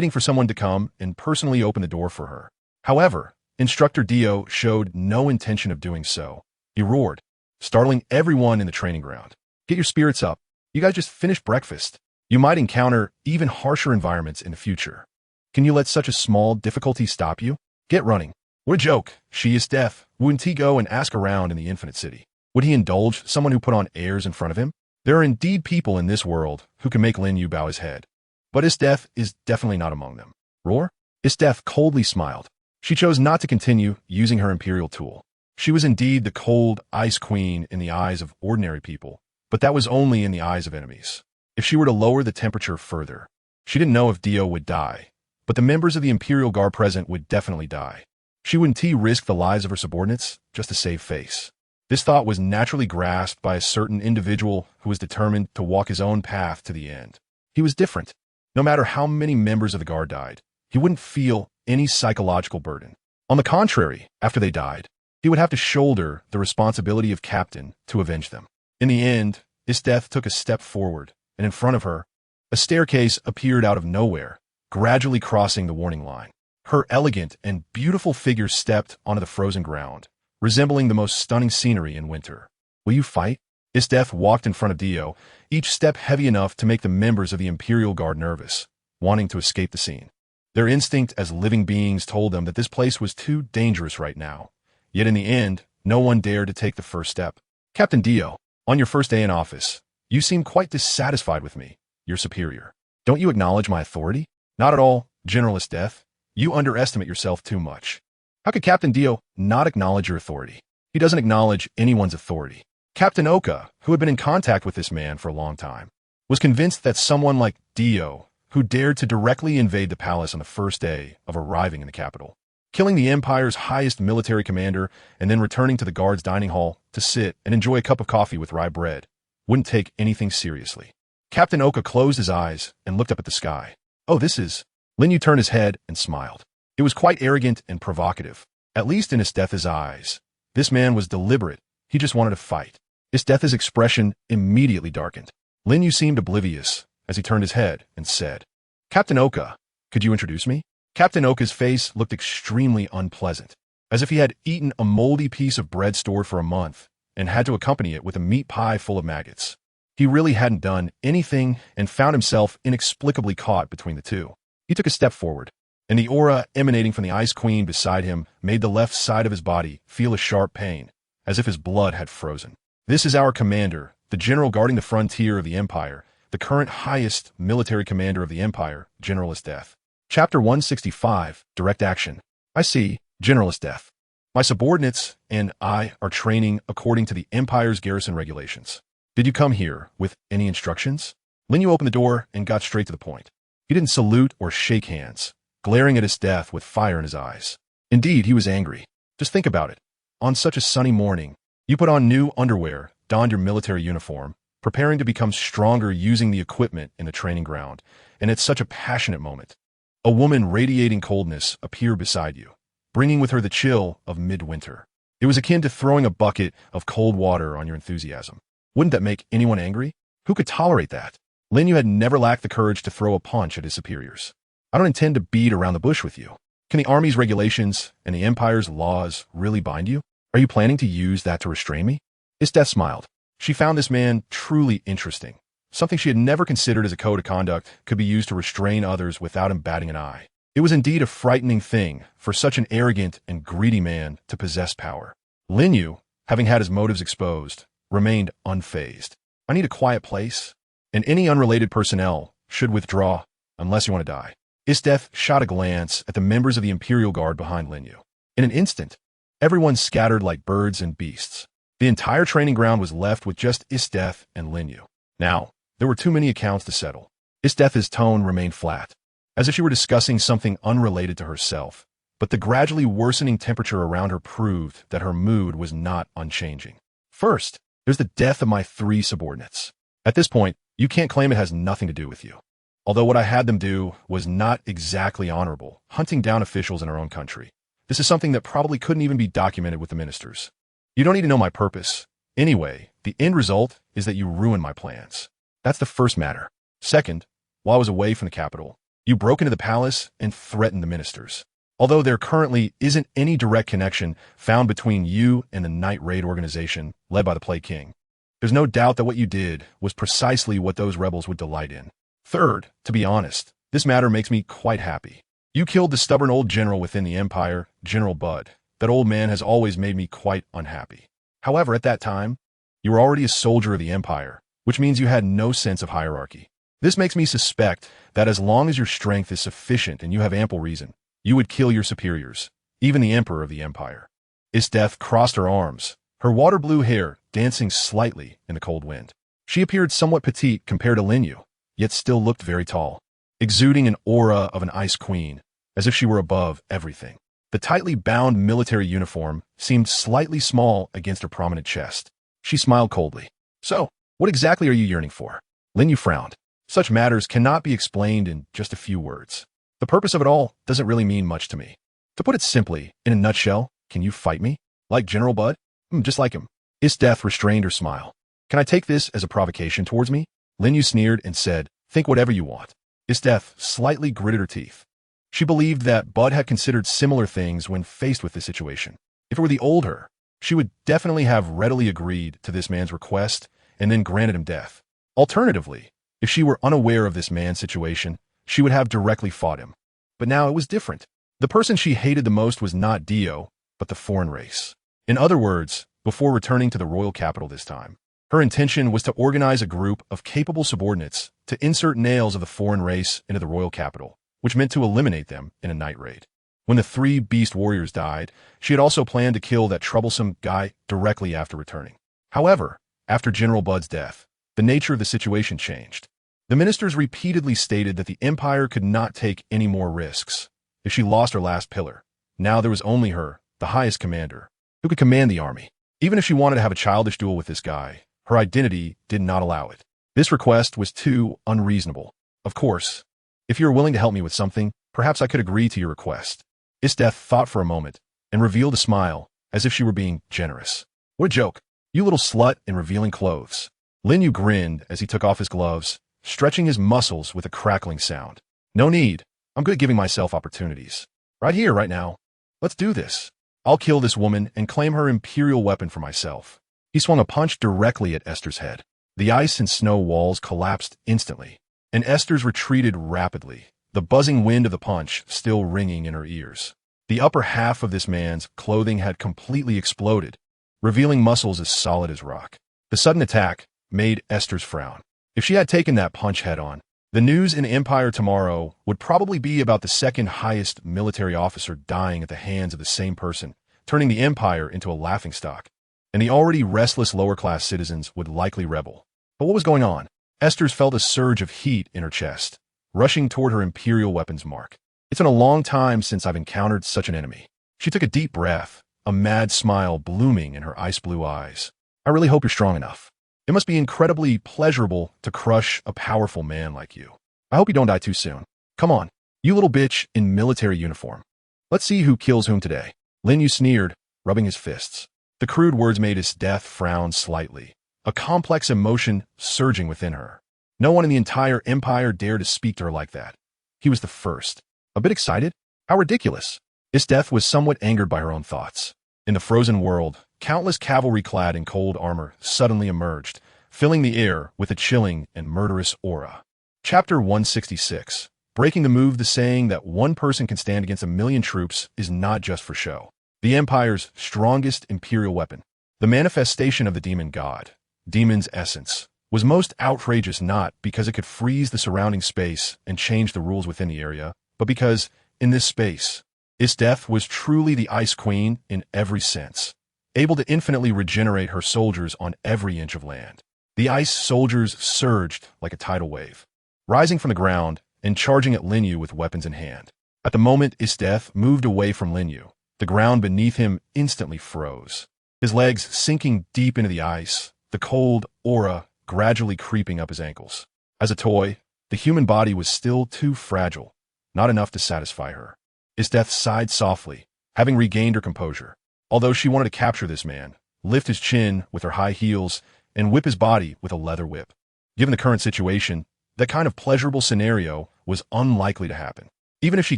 for someone to come and personally open the door for her. However, Instructor Dio showed no intention of doing so. He roared, startling everyone in the training ground. Get your spirits up. You guys just finished breakfast. You might encounter even harsher environments in the future. Can you let such a small difficulty stop you? Get running. What a joke. She is deaf. Wouldn't he go and ask around in the Infinite City? Would he indulge someone who put on airs in front of him? There are indeed people in this world who can make Lin Yu bow his head, but Isteth is definitely not among them. Roar? Isteth coldly smiled. She chose not to continue using her imperial tool. She was indeed the cold ice queen in the eyes of ordinary people, but that was only in the eyes of enemies. If she were to lower the temperature further, she didn't know if Dio would die, but the members of the Imperial Guard present would definitely die. She wouldn't risk the lives of her subordinates just to save face. This thought was naturally grasped by a certain individual who was determined to walk his own path to the end. He was different. No matter how many members of the Guard died, he wouldn't feel any psychological burden. On the contrary, after they died, he would have to shoulder the responsibility of captain to avenge them. In the end, Isteth took a step forward, and in front of her, a staircase appeared out of nowhere, gradually crossing the warning line. Her elegant and beautiful figure stepped onto the frozen ground, resembling the most stunning scenery in winter. Will you fight? Isteth walked in front of Dio, each step heavy enough to make the members of the Imperial Guard nervous, wanting to escape the scene. Their instinct as living beings told them that this place was too dangerous right now. Yet in the end, no one dared to take the first step. Captain Dio, on your first day in office, you seem quite dissatisfied with me, your superior. Don't you acknowledge my authority? Not at all, General Isteth. You underestimate yourself too much. How could Captain Dio not acknowledge your authority? He doesn't acknowledge anyone's authority. Captain Oka, who had been in contact with this man for a long time, was convinced that someone like Dio, who dared to directly invade the palace on the first day of arriving in the capital, killing the Empire's highest military commander and then returning to the guards' dining hall to sit and enjoy a cup of coffee with rye bread. Wouldn't take anything seriously. Captain Oka closed his eyes and looked up at the sky. Oh, this is... Lin Yu turned his head and smiled. It was quite arrogant and provocative, at least in Isteth's eyes. This man was deliberate. He just wanted to fight. Isteth's expression immediately darkened. Lin Yu seemed oblivious as he turned his head and said, Captain Oka, could you introduce me? Captain Oka's face looked extremely unpleasant, as if he had eaten a moldy piece of bread stored for a month and had to accompany it with a meat pie full of maggots. He really hadn't done anything and found himself inexplicably caught between the two. He took a step forward, and the aura emanating from the Ice Queen beside him made the left side of his body feel a sharp pain, as if his blood had frozen. This is our commander, the general guarding the frontier of the Empire, the current highest military commander of the Empire, General Isteth. Chapter 165, Direct Action. I see, General Isteth. My subordinates and I are training according to the Empire's garrison regulations. Did you come here with any instructions? Lin Yu opened the door and got straight to the point. He didn't salute or shake hands, glaring at Isteth with fire in his eyes. Indeed, he was angry. Just think about it. On such a sunny morning, you put on new underwear, donned your military uniform, preparing to become stronger using the equipment in the training ground, and at such a passionate moment. A woman radiating coldness appeared beside you, bringing with her the chill of midwinter. It was akin to throwing a bucket of cold water on your enthusiasm. Wouldn't that make anyone angry? Who could tolerate that? Lin Yu had never lacked the courage to throw a punch at his superiors. I don't intend to beat around the bush with you. Can the army's regulations and the Empire's laws really bind you? Are you planning to use that to restrain me? Isteth smiled. She found this man truly interesting. Something she had never considered as a code of conduct could be used to restrain others without him batting an eye. It was indeed a frightening thing for such an arrogant and greedy man to possess power. Lin Yu, having had his motives exposed, remained unfazed. I need a quiet place, and any unrelated personnel should withdraw unless you want to die. Isteth shot a glance at the members of the Imperial Guard behind Lin Yu. In an instant, everyone scattered like birds and beasts. The entire training ground was left with just Isteth and Lin Yu. Now, there were too many accounts to settle. Isteth's tone remained flat, as if she were discussing something unrelated to herself, but the gradually worsening temperature around her proved that her mood was not unchanging. First, there's the death of my 3 subordinates. At this point, you can't claim it has nothing to do with you. Although what I had them do was not exactly honorable, hunting down officials in our own country. This is something that probably couldn't even be documented with the ministers. You don't need to know my purpose. Anyway, the end result is that you ruined my plans. That's the first matter. Second, while I was away from the capital, you broke into the palace and threatened the ministers. Although there currently isn't any direct connection found between you and the Night Raid organization led by the Plague King, there's no doubt that what you did was precisely what those rebels would delight in. Third, to be honest, this matter makes me quite happy. You killed the stubborn old general within the Empire, General Bud. That old man has always made me quite unhappy. However, at that time, you were already a soldier of the Empire, which means you had no sense of hierarchy. This makes me suspect that as long as your strength is sufficient and you have ample reason, you would kill your superiors, even the Emperor of the Empire. Isteth crossed her arms, her water blue hair dancing slightly in the cold wind. She appeared somewhat petite compared to Lin Yu, yet still looked very tall, exuding an aura of an ice queen, as if she were above everything. The tightly bound military uniform seemed slightly small against her prominent chest. She smiled coldly. So, what exactly are you yearning for? Lin Yu frowned. Such matters cannot be explained in just a few words. The purpose of it all doesn't really mean much to me. To put it simply, in a nutshell, can you fight me? Like General Bud? Just like him. Isteth restrained her smile. Can I take this as a provocation towards me? Lin Yu sneered and said, think whatever you want. Isteth slightly gritted her teeth. She believed that Bud had considered similar things when faced with this situation. If it were the old her, she would definitely have readily agreed to this man's request and then granted him death. Alternatively, if she were unaware of this man's situation, she would have directly fought him. But now it was different. The person she hated the most was not Dio, but the foreign race. In other words, before returning to the royal capital this time, her intention was to organize a group of capable subordinates to insert nails of the foreign race into the royal capital, which meant to eliminate them in a night raid. When the 3 beast warriors died, she had also planned to kill that troublesome guy directly after returning. However, after General Bud's death, the nature of the situation changed. The ministers repeatedly stated that the Empire could not take any more risks. If she lost her last pillar, now there was only her, the highest commander, who could command the army. Even if she wanted to have a childish duel with this guy, her identity did not allow it. This request was too unreasonable. Of course, if you are willing to help me with something, perhaps I could agree to your request. Isdeth thought for a moment and revealed a smile, as if she were being generous. What a joke. You little slut in revealing clothes. Lin Yu grinned as he took off his gloves, stretching his muscles with a crackling sound. No need. I'm good at giving myself opportunities. Right here, right now. Let's do this. I'll kill this woman and claim her imperial weapon for myself. He swung a punch directly at Esther's head. The ice and snow walls collapsed instantly, and Esther's retreated rapidly, the buzzing wind of the punch still ringing in her ears. The upper half of this man's clothing had completely exploded, revealing muscles as solid as rock. The sudden attack made Esther's frown. If she had taken that punch head-on, the news in Empire tomorrow would probably be about the second highest military officer dying at the hands of the same person, turning the Empire into a laughingstock, and the already restless lower-class citizens would likely rebel. But what was going on? Esther felt a surge of heat in her chest, rushing toward her imperial weapon's mark. It's been a long time since I've encountered such an enemy. She took a deep breath, a mad smile blooming in her ice-blue eyes. I really hope you're strong enough. It must be incredibly pleasurable to crush a powerful man like you. I hope you don't die too soon. Come on, you little bitch in military uniform. Let's see who kills whom today. Lin Yu sneered, rubbing his fists. The crude words made Isdeth frown slightly, a complex emotion surging within her. No one in the entire Empire dared to speak to her like that. He was the first. A bit excited? How ridiculous. Isdeth was somewhat angered by her own thoughts. In the frozen world, countless cavalry clad in cold armor suddenly emerged, filling the air with a chilling and murderous aura. Chapter 166. Breaking the move, the saying that one person can stand against 1,000,000 troops is not just for show. The Empire's strongest imperial weapon, the manifestation of the demon god, demon's essence, was most outrageous not because it could freeze the surrounding space and change the rules within the area, but because, in this space, Isdeth was truly the Ice Queen in every sense, able to infinitely regenerate her soldiers on every inch of land. The ice soldiers surged like a tidal wave, rising from the ground and charging at Lin Yu with weapons in hand. At the moment Isdeth moved away from Lin Yu, the ground beneath him instantly froze. His legs sinking deep into the ice, the cold aura gradually creeping up his ankles. As a toy, the human body was still too fragile, not enough to satisfy her. Isdeth sighed softly, having regained her composure. Although she wanted to capture this man, lift his chin with her high heels, and whip his body with a leather whip. Given the current situation, that kind of pleasurable scenario was unlikely to happen. Even if she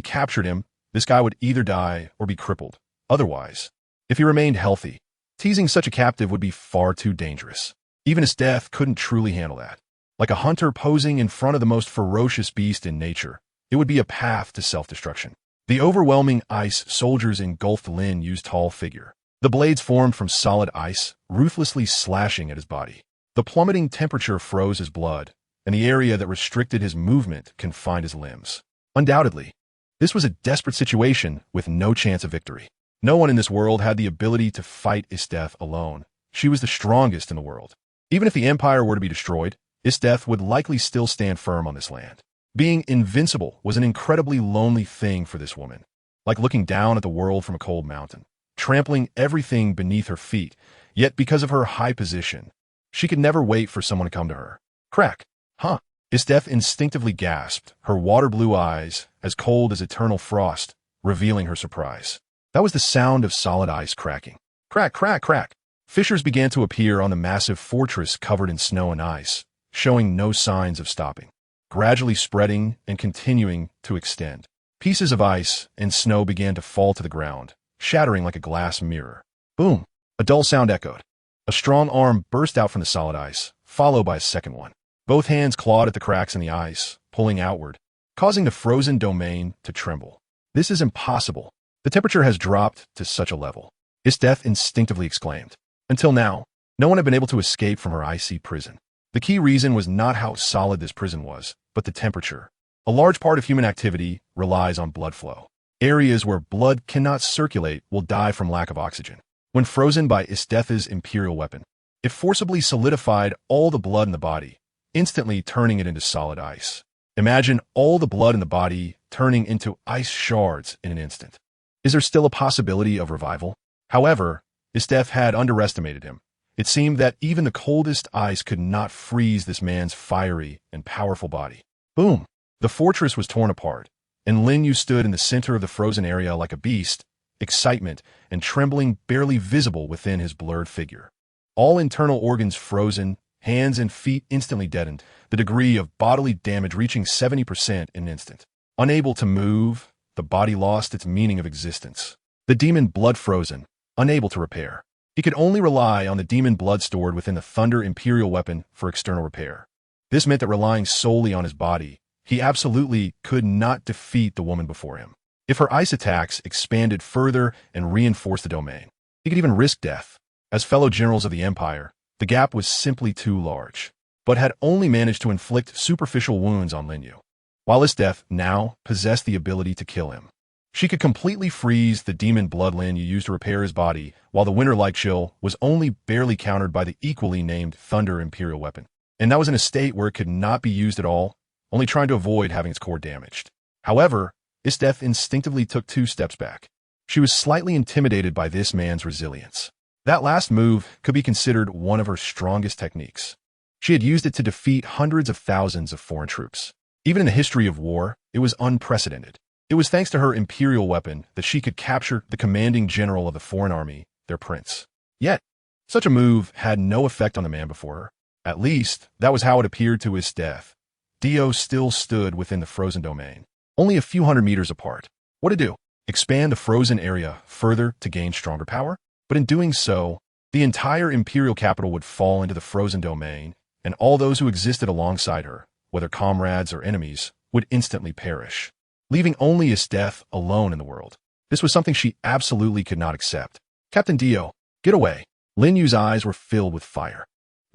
captured him, this guy would either die or be crippled. Otherwise, if he remained healthy, teasing such a captive would be far too dangerous. Even Isdeth couldn't truly handle that. Like a hunter posing in front of the most ferocious beast in nature, it would be a path to self-destruction. The overwhelming ice soldiers engulfed Lin Yu's tall figure. The blades formed from solid ice, ruthlessly slashing at his body. The plummeting temperature froze his blood, and the area that restricted his movement confined his limbs. Undoubtedly, this was a desperate situation with no chance of victory. No one in this world had the ability to fight Isdeth alone. She was the strongest in the world. Even if the Empire were to be destroyed, Isdeth would likely still stand firm on this land. Being invincible was an incredibly lonely thing for this woman, like looking down at the world from a cold mountain, trampling everything beneath her feet, yet because of her high position, she could never wait for someone to come to her. Crack. Huh. Isdeth instinctively gasped, her water-blue eyes, as cold as eternal frost, revealing her surprise. That was the sound of solid ice cracking. Crack, crack, crack. Fissures began to appear on the massive fortress covered in snow and ice, showing no signs of stopping, gradually spreading and continuing to extend. Pieces of ice and snow began to fall to the ground, shattering like a glass mirror. Boom! A dull sound echoed. A strong arm burst out from the solid ice, followed by a second one. Both hands clawed at the cracks in the ice, pulling outward, causing the frozen domain to tremble. This is impossible. The temperature has dropped to such a level. Isdeth instinctively exclaimed. Until now, no one had been able to escape from her icy prison. The key reason was not how solid this prison was, but the temperature. A large part of human activity relies on blood flow. Areas where blood cannot circulate will die from lack of oxygen. When frozen by Isdeth's imperial weapon, it forcibly solidified all the blood in the body, instantly turning it into solid ice. Imagine all the blood in the body turning into ice shards in an instant. Is there still a possibility of revival? However, his death had underestimated him. It seemed that even the coldest ice could not freeze this man's fiery and powerful body. Boom! The fortress was torn apart, and Lin Yu stood in the center of the frozen area like a beast, excitement and trembling barely visible within his blurred figure. All internal organs frozen, hands and feet instantly deadened, the degree of bodily damage reaching 70% in an instant. Unable to move, the body lost its meaning of existence. The demon blood frozen, unable to repair. He could only rely on the demon blood stored within the Thunder Imperial weapon for external repair. This meant that relying solely on his body, he absolutely could not defeat the woman before him. If her ice attacks expanded further and reinforced the domain, he could even risk death. As fellow generals of the Empire, the gap was simply too large, but had only managed to inflict superficial wounds on Lin Yu, while his death now possessed the ability to kill him. She could completely freeze the demon blood Lin Yu used to repair his body, while the winter-like chill was only barely countered by the equally named Thunder Imperial weapon. And that was in a state where it could not be used at all, only trying to avoid having its core damaged. However, his death instinctively took 2 steps back. She was slightly intimidated by this man's resilience. That last move could be considered one of her strongest techniques. She had used it to defeat hundreds of thousands of foreign troops. Even in the history of war, it was unprecedented. It was thanks to her imperial weapon that she could capture the commanding general of the foreign army, their prince. Yet, such a move had no effect on the man before her. At least, that was how it appeared to his death. Dio still stood within the frozen domain, only a few hundred meters apart. What to do? Expand the frozen area further to gain stronger power? But in doing so, the entire imperial capital would fall into the frozen domain, and all those who existed alongside her, whether comrades or enemies, would instantly perish, leaving only his death alone in the world. This was something she absolutely could not accept. Captain Dio, get away. Lin Yu's eyes were filled with fire.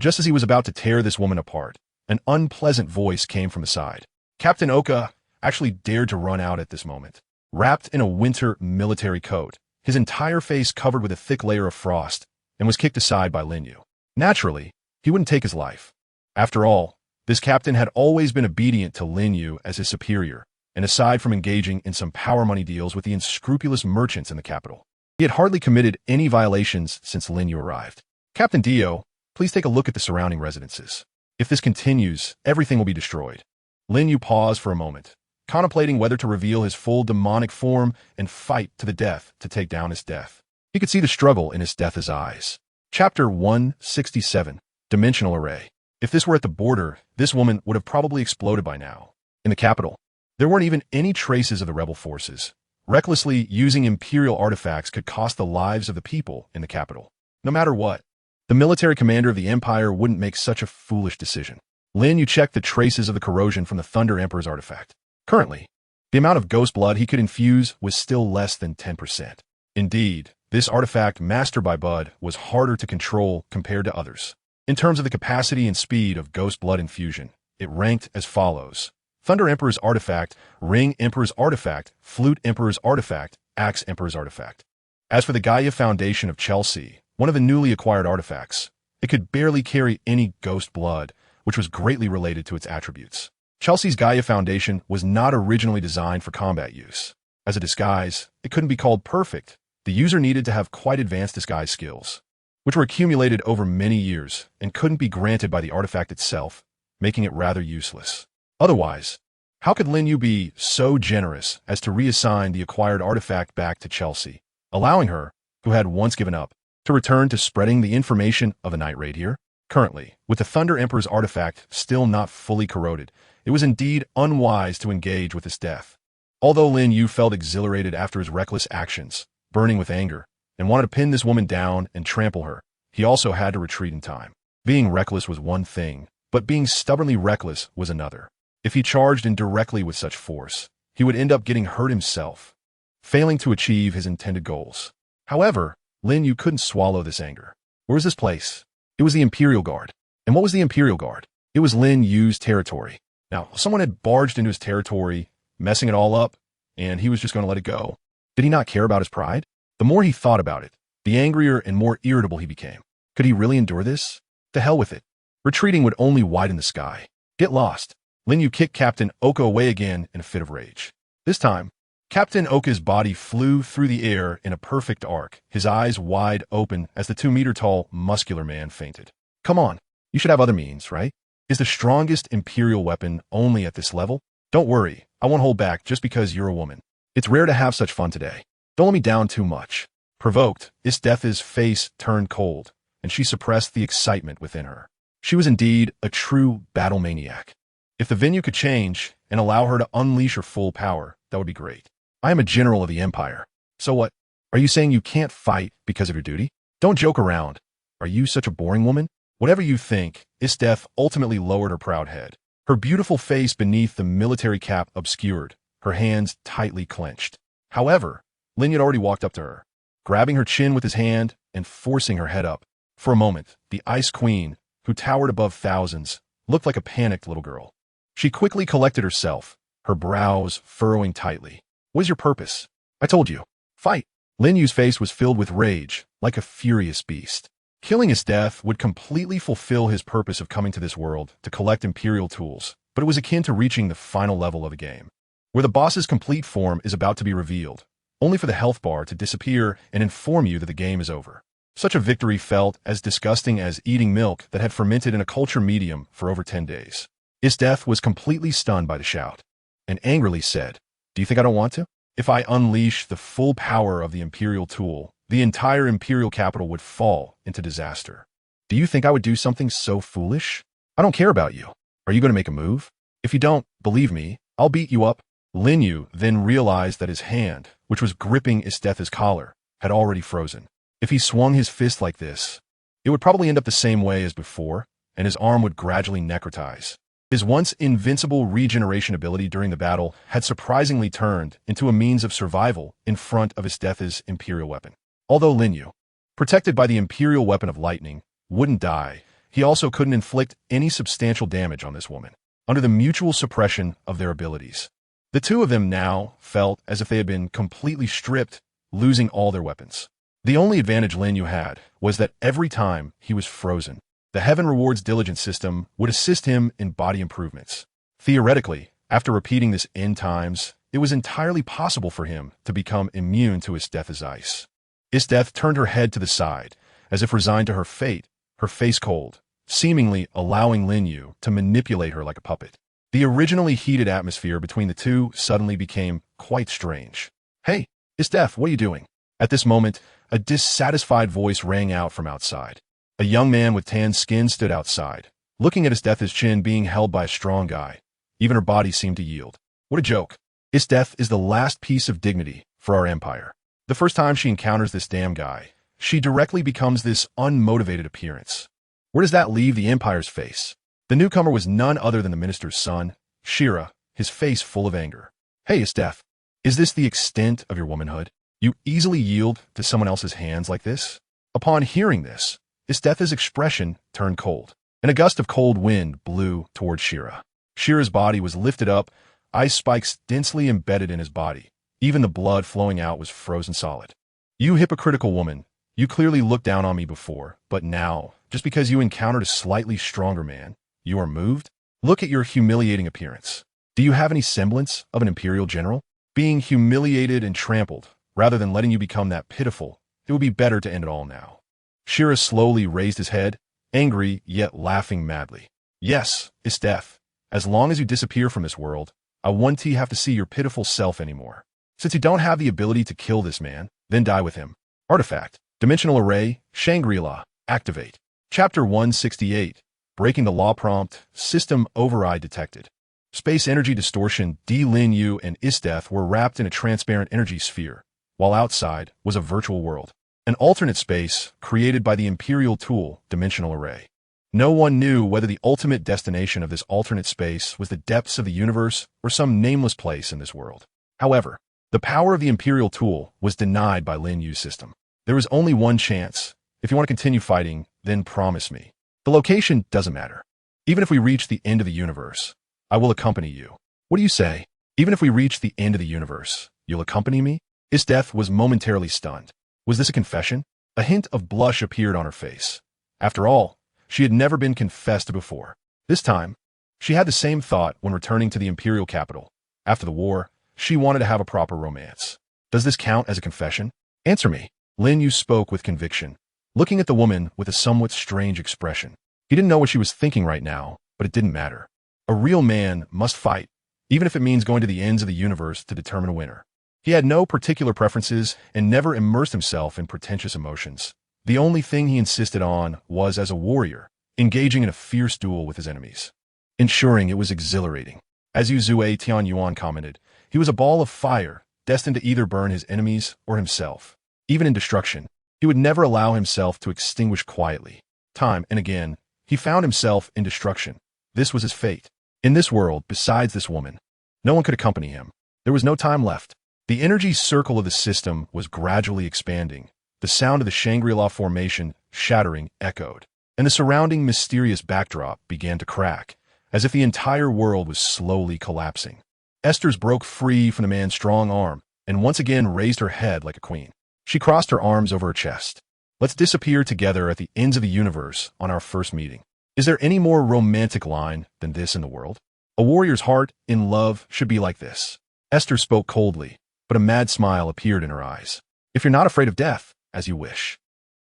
Just as he was about to tear this woman apart, an unpleasant voice came from the side. Captain Oka actually dared to run out at this moment. Wrapped in a winter military coat, his entire face covered with a thick layer of frost, and was kicked aside by Lin Yu. Naturally, he wouldn't take his life. After all, this captain had always been obedient to Lin Yu as his superior, and aside from engaging in some power money deals with the unscrupulous merchants in the capital, he had hardly committed any violations since Lin Yu arrived. Captain Dio, please take a look at the surrounding residences. If this continues, everything will be destroyed. Lin Yu paused for a moment, contemplating whether to reveal his full demonic form and fight to the death to take down his death. He could see the struggle in his death's eyes. Chapter 167, Dimensional Array. If this were at the border, this woman would have probably exploded by now. In the capital, there weren't even any traces of the rebel forces. Recklessly using imperial artifacts could cost the lives of the people in the capital. No matter what, the military commander of the Empire wouldn't make such a foolish decision. Lin Yu checked the traces of the corrosion from the Thunder Emperor's artifact. Currently, the amount of ghost blood he could infuse was still less than 10%. Indeed, this artifact mastered by Bud was harder to control compared to others. In terms of the capacity and speed of ghost blood infusion, it ranked as follows: Thunder Emperor's artifact, Ring Emperor's artifact, Flute Emperor's artifact, Axe Emperor's artifact. As for the Gaia Foundation of Chelsea, one of the newly acquired artifacts, it could barely carry any ghost blood, which was greatly related to its attributes. Chelsea's Gaia Foundation was not originally designed for combat use. As a disguise, it couldn't be called perfect. The user needed to have quite advanced disguise skills, which were accumulated over many years and couldn't be granted by the artifact itself, making it rather useless. Otherwise, how could Lin Yu be so generous as to reassign the acquired artifact back to Chelsea, allowing her, who had once given up, to return to spreading the information of a night raid here? Currently, with the Thunder Emperor's artifact still not fully corroded, it was indeed unwise to engage with his death. Although Lin Yu felt exhilarated after his reckless actions, burning with anger, and wanted to pin this woman down and trample her, he also had to retreat in time. Being reckless was one thing, but being stubbornly reckless was another. If he charged in directly with such force, he would end up getting hurt himself, failing to achieve his intended goals. However, Lin Yu couldn't swallow this anger. Where was this place? It was the Imperial Guard. And what was the Imperial Guard? It was Lin Yu's territory. Now, someone had barged into his territory, messing it all up, and he was just going to let it go. Did he not care about his pride? The more he thought about it, the angrier and more irritable he became. Could he really endure this? To hell with it. Retreating would only widen the sky. Get lost. Lin Yu kicked Captain Oka away again in a fit of rage. This time, Captain Oka's body flew through the air in a perfect arc, his eyes wide open as the 2-meter-tall, muscular man fainted. Come on, you should have other means, right? Is the strongest Imperial weapon only at this level? Don't worry, I won't hold back just because you're a woman. It's rare to have such fun today. Don't let me down too much. Provoked, Isdeth's face turned cold, and she suppressed the excitement within her. She was indeed a true battle maniac. If the venue could change and allow her to unleash her full power, that would be great. I am a general of the Empire. So what? Are you saying you can't fight because of your duty? Don't joke around. Are you such a boring woman? Whatever you think, Isdeth ultimately lowered her proud head. Her beautiful face beneath the military cap obscured, her hands tightly clenched. However, Lin had already walked up to her, grabbing her chin with his hand and forcing her head up. For a moment, the Ice Queen, who towered above thousands, looked like a panicked little girl. She quickly collected herself, her brows furrowing tightly. What is your purpose? I told you. Fight. Lin Yu's face was filled with rage, like a furious beast. Killing Isdeth would completely fulfill his purpose of coming to this world to collect Imperial tools, but it was akin to reaching the final level of a game, where the boss's complete form is about to be revealed, only for the health bar to disappear and inform you that the game is over. Such a victory felt as disgusting as eating milk that had fermented in a culture medium for over 10 days. Isdeth was completely stunned by the shout, and angrily said, Do you think I don't want to? If I unleash the full power of the Imperial tool, the entire Imperial capital would fall into disaster. Do you think I would do something so foolish? I don't care about you. Are you going to make a move? If you don't, believe me, I'll beat you up. Lin Yu then realized that his hand, which was gripping Isdeth's collar, had already frozen. If he swung his fist like this, it would probably end up the same way as before, and his arm would gradually necrotize. His once invincible regeneration ability during the battle had surprisingly turned into a means of survival in front of Isdeth's Imperial weapon. Although Lin Yu, protected by the Imperial weapon of lightning, wouldn't die, he also couldn't inflict any substantial damage on this woman, under the mutual suppression of their abilities. The two of them now felt as if they had been completely stripped, losing all their weapons. The only advantage Lin Yu had was that every time he was frozen, the Heaven Rewards Diligence system would assist him in body improvements. Theoretically, after repeating this N times, it was entirely possible for him to become immune to Isdeth's ice. Isdeth turned her head to the side, as if resigned to her fate, her face cold, seemingly allowing Lin Yu to manipulate her like a puppet. The originally heated atmosphere between the two suddenly became quite strange. Hey, Isdeth, what are you doing? At this moment, a dissatisfied voice rang out from outside. A young man with tan skin stood outside, looking at Isdeth's chin being held by a strong guy. Even her body seemed to yield. What a joke. Isdeth is the last piece of dignity for our empire. The first time she encounters this damn guy, she directly becomes this unmotivated appearance. Where does that leave the empire's face? The newcomer was none other than the minister's son, Shira, his face full of anger. Hey, Isdeth, is this the extent of your womanhood? You easily yield to someone else's hands like this? Upon hearing this, Isdeth's expression turned cold, and a gust of cold wind blew toward Shira. Shira's body was lifted up, ice spikes densely embedded in his body. Even the blood flowing out was frozen solid. You hypocritical woman, you clearly looked down on me before, but now, just because you encountered a slightly stronger man, you are moved? Look at your humiliating appearance. Do you have any semblance of an imperial general? Being humiliated and trampled, rather than letting you become that pitiful, it would be better to end it all now. Shira slowly raised his head, angry yet laughing madly. Yes, Isdeth, as long as you disappear from this world, I won't have to see your pitiful self anymore. Since you don't have the ability to kill this man, then die with him. Artifact, Dimensional Array, Shangri-La, activate. Chapter 168, Breaking the Law Prompt, System Override detected. Space energy distortion. Lin Yu and Isdeth were wrapped in a transparent energy sphere, while outside was a virtual world, an alternate space created by the Imperial tool, Dimensional Array. No one knew whether the ultimate destination of this alternate space was the depths of the universe or some nameless place in this world. However, the power of the Imperial tool was denied by Lin Yu's system. There was only one chance. If you want to continue fighting, then promise me. The location doesn't matter. Even if we reach the end of the universe, I will accompany you. What do you say? Even if we reach the end of the universe, you'll accompany me? Isdeth was momentarily stunned. Was this a confession? A hint of blush appeared on her face. After all, she had never been confessed to before. This time, She had the same thought when returning to the imperial capital. After the war, she wanted to have a proper romance. Does this count as a confession? Answer me. Lin Yu spoke with conviction, looking at the woman with a somewhat strange expression. He didn't know what she was thinking right now, but it didn't matter. A real man must fight, even if it means going to the ends of the universe to determine a winner. He had no particular preferences and never immersed himself in pretentious emotions. The only thing he insisted on was, as a warrior, engaging in a fierce duel with his enemies. Ensuring it was exhilarating. As Yu Zue Tianyuan commented, he was a ball of fire, destined to either burn his enemies or himself. Even in destruction, he would never allow himself to extinguish quietly. Time and again, he found himself in destruction. This was his fate. In this world, besides this woman, no one could accompany him. There was no time left. The energy circle of the system was gradually expanding. The sound of the Shangri-La formation, shattering, echoed, and the surrounding mysterious backdrop began to crack, as if the entire world was slowly collapsing. Esther's broke free from the man's strong arm, and once again raised her head like a queen. She crossed her arms over her chest. Let's disappear together at the ends of the universe on our first meeting. Is there any more romantic line than this in the world? A warrior's heart, in love, should be like this. Esther spoke coldly, but a mad smile appeared in her eyes. If you're not afraid of death, as you wish.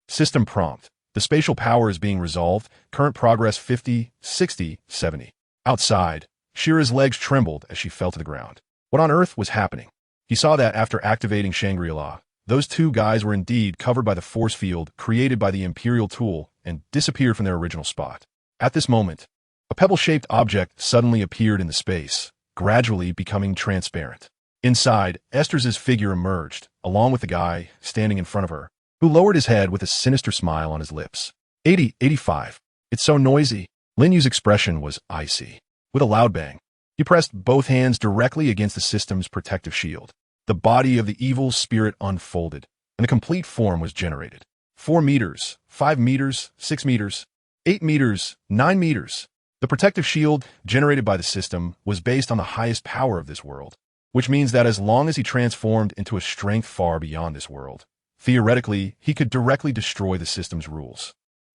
System prompt. The spatial power is being resolved. Current progress 50, 60, 70. Outside, Shira's legs trembled as she fell to the ground. What on earth was happening? He saw that after activating Shangri-La, those two guys were indeed covered by the force field created by the Imperial tool and disappeared from their original spot. At this moment, a pebble-shaped object suddenly appeared in the space, gradually becoming transparent. Inside, Esther's figure emerged, along with the guy standing in front of her, who lowered his head with a sinister smile on his lips. 80, 85. It's so noisy. Lin Yu's expression was icy. With a loud bang, he pressed both hands directly against the system's protective shield. The body of the evil spirit unfolded, and a complete form was generated. 4 meters, 5 meters, 6 meters, 8 meters, 9 meters. The protective shield generated by the system was based on the highest power of this world, which means that as long as he transformed into a strength far beyond this world, theoretically, he could directly destroy the system's rules.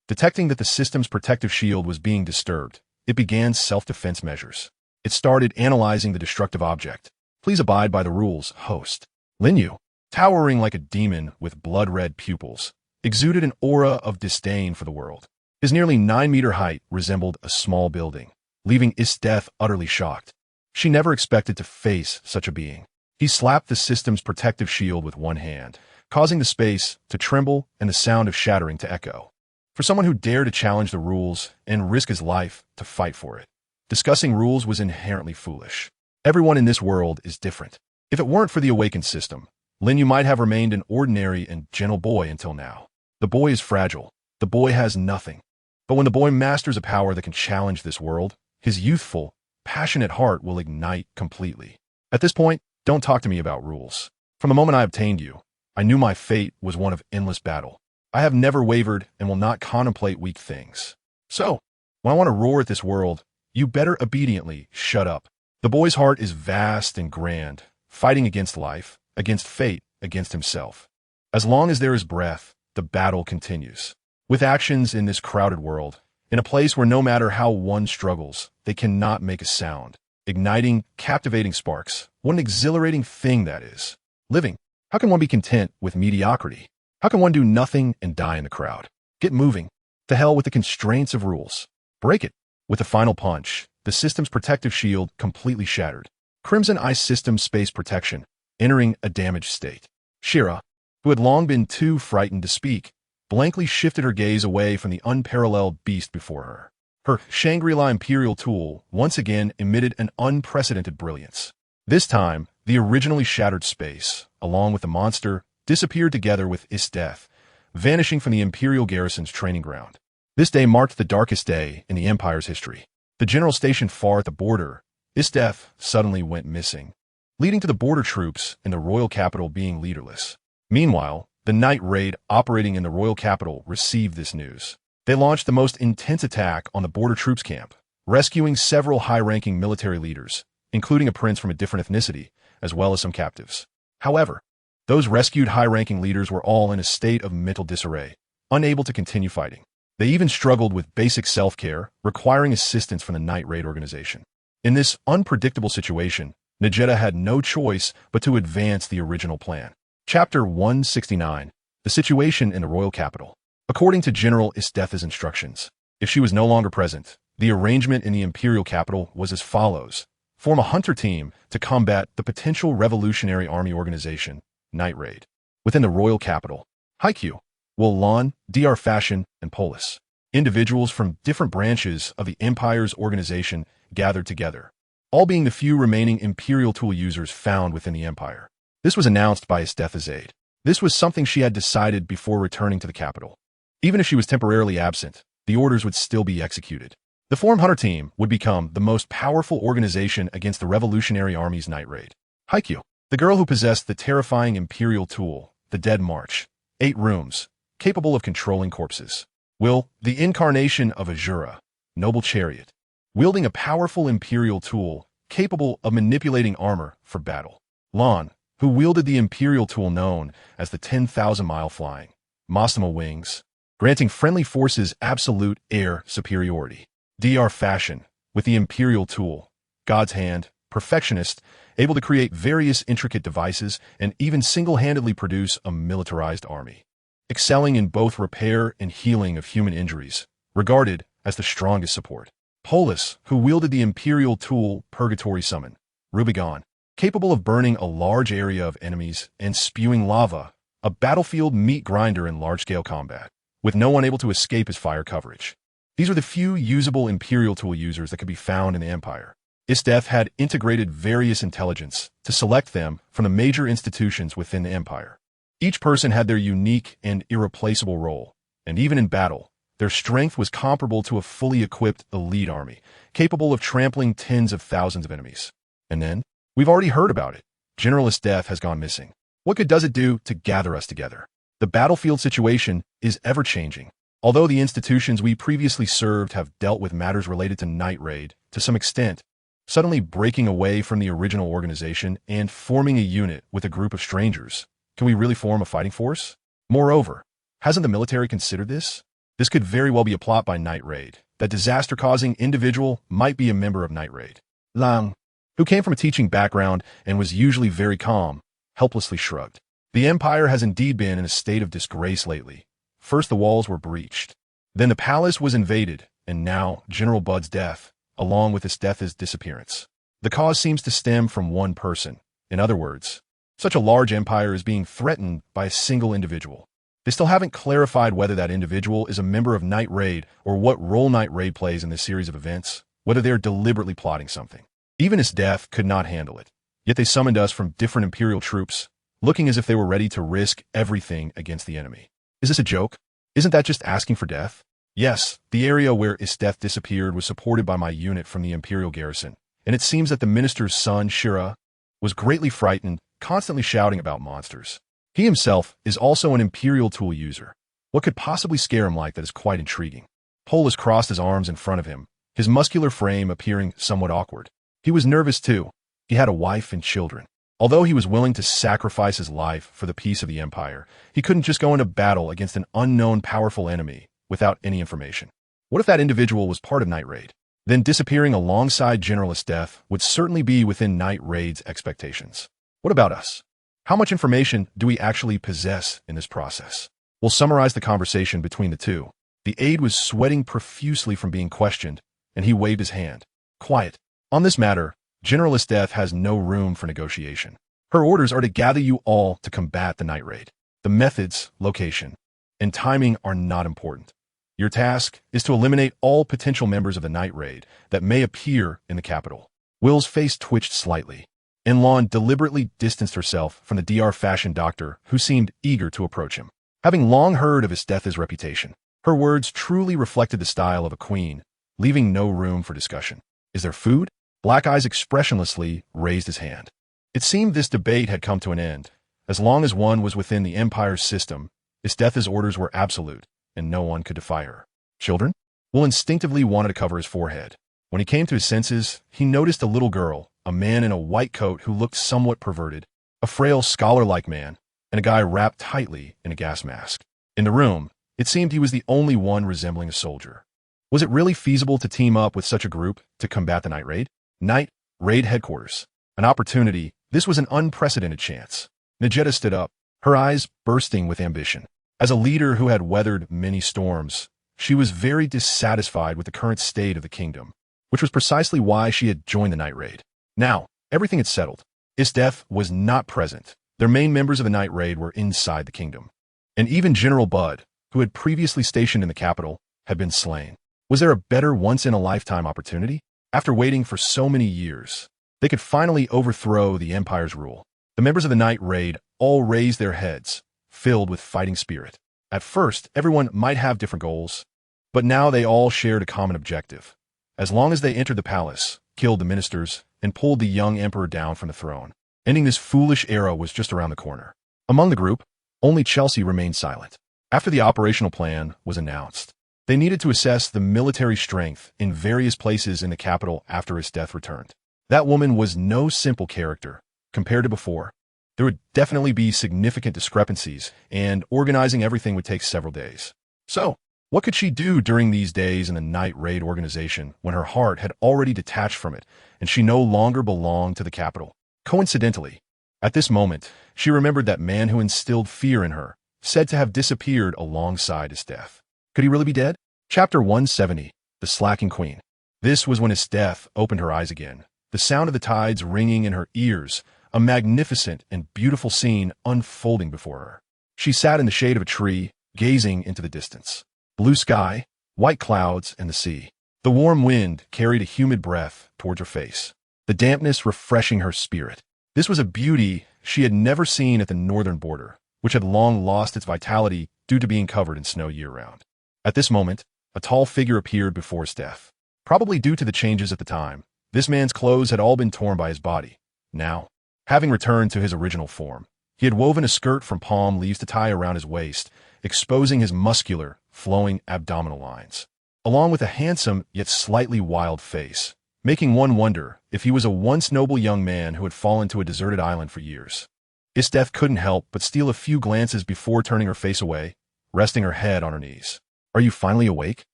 Detecting that the system's protective shield was being disturbed, it began self-defense measures. It started analyzing the destructive object. Please abide by the rules, host. Lin Yu, towering like a demon with blood-red pupils, exuded an aura of disdain for the world. His nearly 9-meter height resembled a small building, leaving Death utterly shocked. She never expected to face such a being. He slapped the system's protective shield with one hand, causing the space to tremble and the sound of shattering to echo. For someone who dared to challenge the rules and risk his life to fight for it, discussing rules was inherently foolish. Everyone in this world is different. If it weren't for the awakened system, Lin Yu might have remained an ordinary and gentle boy until now. The boy is fragile. The boy has nothing. But when the boy masters a power that can challenge this world, his youthful, passionate heart will ignite completely. At this point, don't talk to me about rules. From the moment I obtained you, I knew my fate was one of endless battle. I have never wavered and will not contemplate weak things. So, when I want to roar at this world, you better obediently shut up. The boy's heart is vast and grand, fighting against life, against fate, against himself. As long as there is breath, the battle continues. With actions in this crowded world, in a place where no matter how one struggles, they cannot make a sound. Igniting, captivating sparks. What an exhilarating thing that is. Living. How can one be content with mediocrity? How can one do nothing and die in the crowd? Get moving. To hell with the constraints of rules. Break it. With a final punch, the system's protective shield completely shattered. Crimson Ice System space protection, entering a damaged state. Shira, who had long been too frightened to speak, blankly shifted her gaze away from the unparalleled beast before her. Her Shangri-La Imperial tool once again emitted an unprecedented brilliance. This time, the originally shattered space, along with the monster, disappeared together with Death, vanishing from the Imperial garrison's training ground. This day marked the darkest day in the Empire's history. The general station far at the border, Death, suddenly went missing, leading to the border troops in the royal capital being leaderless. Meanwhile, the night raid operating in the royal capital received this news. They launched the most intense attack on the border troops camp, rescuing several high-ranking military leaders, including a prince from a different ethnicity, as well as some captives. However, those rescued high-ranking leaders were all in a state of mental disarray, unable to continue fighting. They even struggled with basic self-care, requiring assistance from the Night Raid organization. In this unpredictable situation, Nagetta had no choice but to advance the original plan. Chapter 169. The situation in the royal capital. According to General.The's instructions, if she was no longer present, the arrangement in the imperial capital was as follows. Form a hunter team to combat the potential revolutionary army organization, Night Raid. Within the royal capital, Haikyuu, Lin, Dr. Fashion, and Polis. Individuals from different branches of the Empire's organization gathered together, all being the few remaining Imperial tool users found within the Empire. This was announced by Estetha's aide. This was something she had decided before returning to the capital. Even if she was temporarily absent, the orders would still be executed. The Form Hunter team would become the most powerful organization against the Revolutionary Army's Night Raid. Haikyuu, the girl who possessed the terrifying Imperial tool, the Dead March, 8 rooms, capable of controlling corpses. Will, the incarnation of Azura, noble chariot, wielding a powerful Imperial tool capable of manipulating armor for battle. Lin, who wielded the Imperial tool known as the 10,000-mile flying, Mastema wings, granting friendly forces absolute air superiority. Dr. Fashion, with the Imperial tool, God's hand, perfectionist, able to create various intricate devices and even single-handedly produce a militarized army. Excelling in both repair and healing of human injuries, regarded as the strongest support. Polis, who wielded the Imperial tool Purgatory Summon, Rubigon, capable of burning a large area of enemies and spewing lava, a battlefield meat grinder in large-scale combat, with no one able to escape his fire coverage. These were the few usable Imperial tool users that could be found in the Empire. Estetha had integrated various intelligence to select them from the major institutions within the Empire. Each person had their unique and irreplaceable role, and even in battle, their strength was comparable to a fully equipped elite army, capable of trampling tens of thousands of enemies. And then, we've already heard about it. General.The has gone missing. What good does it do to gather us together? The battlefield situation is ever-changing. Although the institutions we previously served have dealt with matters related to Night Raid, to some extent, suddenly breaking away from the original organization and forming a unit with a group of strangers, can we really form a fighting force? Moreover, hasn't the military considered this? This could very well be a plot by Night Raid. That disaster-causing individual might be a member of Night Raid. Lang, who came from a teaching background and was usually very calm, helplessly shrugged. The Empire has indeed been in a state of disgrace lately. First the walls were breached. Then the palace was invaded, and now General Bud's death, along with Estetha's disappearance. The cause seems to stem from one person. In other words, such a large empire is being threatened by a single individual. They still haven't clarified whether that individual is a member of Night Raid or what role Night Raid plays in this series of events, whether they're deliberately plotting something. Even Estetha could not handle it. Yet they summoned us from different Imperial troops, looking as if they were ready to risk everything against the enemy. Is this a joke? Isn't that just asking for death? Yes, the area where Estetha disappeared was supported by my unit from the Imperial garrison, and it seems that the minister's son, Shira, was greatly frightened, constantly shouting about monsters. He himself is also an Imperial tool user. What could possibly scare him like that is quite intriguing. Polis crossed his arms in front of him, his muscular frame appearing somewhat awkward. He was nervous too. He had a wife and children. Although he was willing to sacrifice his life for the peace of the Empire, he couldn't just go into battle against an unknown powerful enemy without any information. What if that individual was part of Night Raid? Then disappearing alongside General.The would certainly be within Night Raid's expectations. What about us? How much information do we actually possess in this process? We'll summarize the conversation between the two. The aide was sweating profusely from being questioned, and he waved his hand. Quiet. On this matter, General.The has no room for negotiation. Her orders are to gather you all to combat the Night Raid. The methods, location, and timing are not important. Your task is to eliminate all potential members of the Night Raid that may appear in the capital. Will's face twitched slightly, and Lin deliberately distanced herself from the Dr. Fashion doctor who seemed eager to approach him. Having long heard of Estetha's reputation, her words truly reflected the style of a queen, leaving no room for discussion. Is there food? Black Eyes expressionlessly raised his hand. It seemed this debate had come to an end. As long as one was within the Empire's system, Estetha's orders were absolute, and no one could defy her. Children? Will instinctively wanted to cover his forehead. When he came to his senses, he noticed a little girl, a man in a white coat who looked somewhat perverted, a frail scholar-like man, and a guy wrapped tightly in a gas mask. In the room, It seemed he was the only one resembling a soldier. Was it really feasible to team up with such a group to combat the night raid? Night raid headquarters. An opportunity. This was an unprecedented chance. Najeta stood up, her eyes bursting with ambition. As a leader who had weathered many storms, she was very dissatisfied with the current state of the kingdom, which was precisely why she had joined the night raid. Now, everything had settled. ISDEF was not present. Their main members of the night raid were inside the kingdom. And even General Bud, who had previously stationed in the capital, had been slain. Was there a better once-in-a-lifetime opportunity? After waiting for so many years, they could finally overthrow the Empire's rule. The members of the night raid all raised their heads, filled with fighting spirit. At first, everyone might have different goals, but now they all shared a common objective. As long as they entered the palace, killed the ministers, and pulled the young emperor down from the throne, ending this foolish era was just around the corner. Among the group, only Chelsea remained silent. After the operational plan was announced, they needed to assess the military strength in various places in the capital after his death returned. That woman was no simple character. Compared to before, there would definitely be significant discrepancies, and organizing everything would take several days. So, what could she do during these days in the night raid organization when her heart had already detached from it and she no longer belonged to the capital? Coincidentally, at this moment, she remembered that man who instilled fear in her, said to have disappeared alongside his death. Could he really be dead? Chapter 170, The Slacking Queen. This was when his death opened her eyes again, the sound of the tides ringing in her ears, a magnificent and beautiful scene unfolding before her. She sat in the shade of a tree, gazing into the distance. Blue sky, white clouds, and the sea. The warm wind carried a humid breath towards her face, the dampness refreshing her spirit. This was a beauty she had never seen at the northern border, which had long lost its vitality due to being covered in snow year-round. At this moment, a tall figure appeared before his death. Probably due to the changes at the time, this man's clothes had all been torn by his body. Now, having returned to his original form, he had woven a skirt from palm leaves to tie around his waist, exposing his muscular, flowing abdominal lines, along with a handsome yet slightly wild face, making one wonder if he was a once noble young man who had fallen to a deserted island for years. ISDEF couldn't help but steal a few glances before turning her face away, resting her head on her knees. Are you finally awake?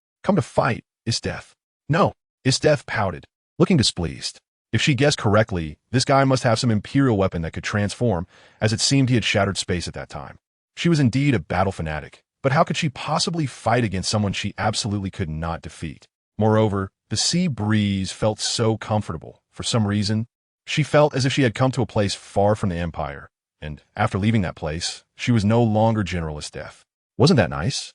Come to fight, ISDEF. No, ISDEF pouted, looking displeased. If she guessed correctly, this guy must have some imperial weapon that could transform, as it seemed he had shattered space at that time. She was indeed a battle fanatic, but how could she possibly fight against someone she absolutely could not defeat? Moreover, the sea breeze felt so comfortable. For some reason, she felt as if she had come to a place far from the Empire, and after leaving that place, she was no longer General ISDEF. Wasn't that nice?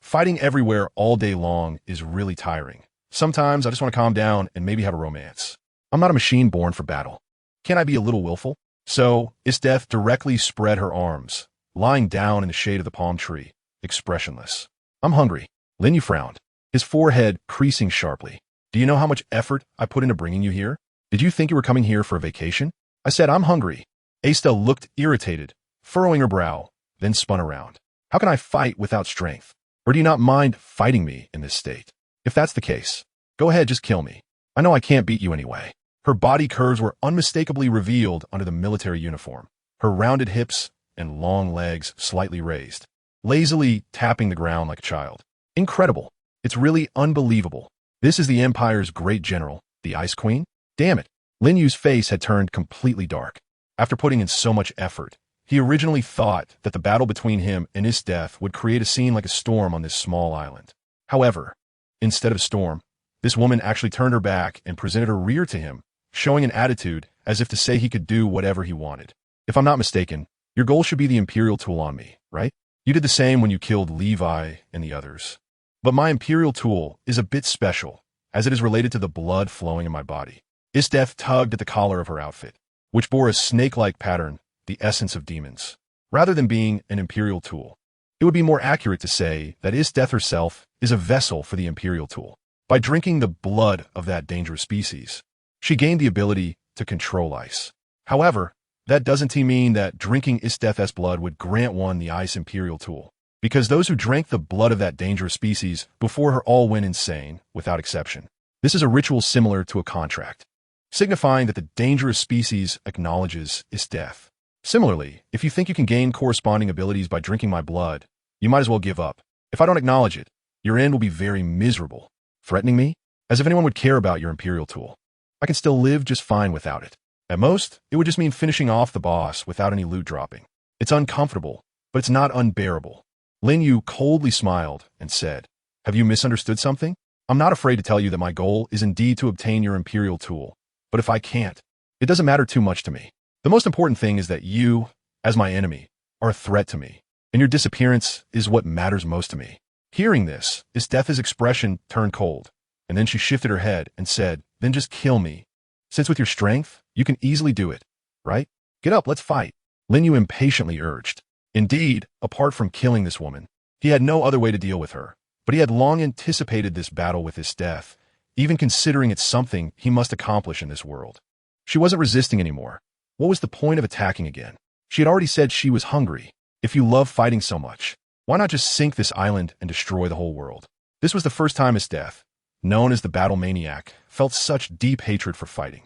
Fighting everywhere all day long is really tiring. Sometimes I just want to calm down and maybe have a romance. I'm not a machine born for battle. Can't I be a little willful? So, ISDEF directly spread her arms, lying down in the shade of the palm tree, expressionless. I'm hungry. Lin Yu frowned, his forehead creasing sharply. Do you know how much effort I put into bringing you here? Did you think you were coming here for a vacation? I said I'm hungry. Asta looked irritated, furrowing her brow, then spun around. How can I fight without strength? Or do you not mind fighting me in this state? If that's the case, go ahead, just kill me. I know I can't beat you anyway. Her body curves were unmistakably revealed under the military uniform, her rounded hips and long legs slightly raised, lazily tapping the ground like a child. Incredible. It's really unbelievable. This is the Empire's great general, the Ice Queen? Damn it. Lin Yu's face had turned completely dark. After putting in so much effort, he originally thought that the battle between him and ISDEF would create a scene like a storm on this small island. However, instead of a storm, this woman actually turned her back and presented her rear to him, showing an attitude as if to say he could do whatever he wanted. If I'm not mistaken, your goal should be the Imperial tool on me, right? You did the same when you killed Levi and the others. But my Imperial tool is a bit special, as it is related to the blood flowing in my body. ISDEF tugged at the collar of her outfit, which bore a snake-like pattern, the essence of demons. Rather than being an Imperial tool, it would be more accurate to say that ISDEF herself is a vessel for the Imperial tool. By drinking the blood of that dangerous species, she gained the ability to control ice. However, that doesn't mean that drinking ISDEF's blood would grant one the Ice Imperial tool, because those who drank the blood of that dangerous species before her all went insane, without exception. This is a ritual similar to a contract, signifying that the dangerous species acknowledges ISDEF. Similarly, if you think you can gain corresponding abilities by drinking my blood, you might as well give up. If I don't acknowledge it, your end will be very miserable. Threatening me? As if anyone would care about your imperial tool. I can still live just fine without it. At most, it would just mean finishing off the boss without any loot dropping. It's uncomfortable, but it's not unbearable. Lin Yu coldly smiled and said, "Have you misunderstood something? I'm not afraid to tell you that my goal is indeed to obtain your imperial tool. But if I can't, it doesn't matter too much to me. The most important thing is that you, as my enemy, are a threat to me, and your disappearance is what matters most to me." Hearing this, Death's expression turned cold, and then she shifted her head and said, "Then just kill me. Since with your strength, you can easily do it, right? Get up, let's fight." Lin Yu impatiently urged. Indeed, apart from killing this woman, he had no other way to deal with her, but he had long anticipated this battle with Death, even considering it's something he must accomplish in this world. She wasn't resisting anymore. What was the point of attacking again? She had already said she was hungry. If you love fighting so much, why not just sink this island and destroy the whole world? This was the first time Death, known as the battle maniac, felt such deep hatred for fighting.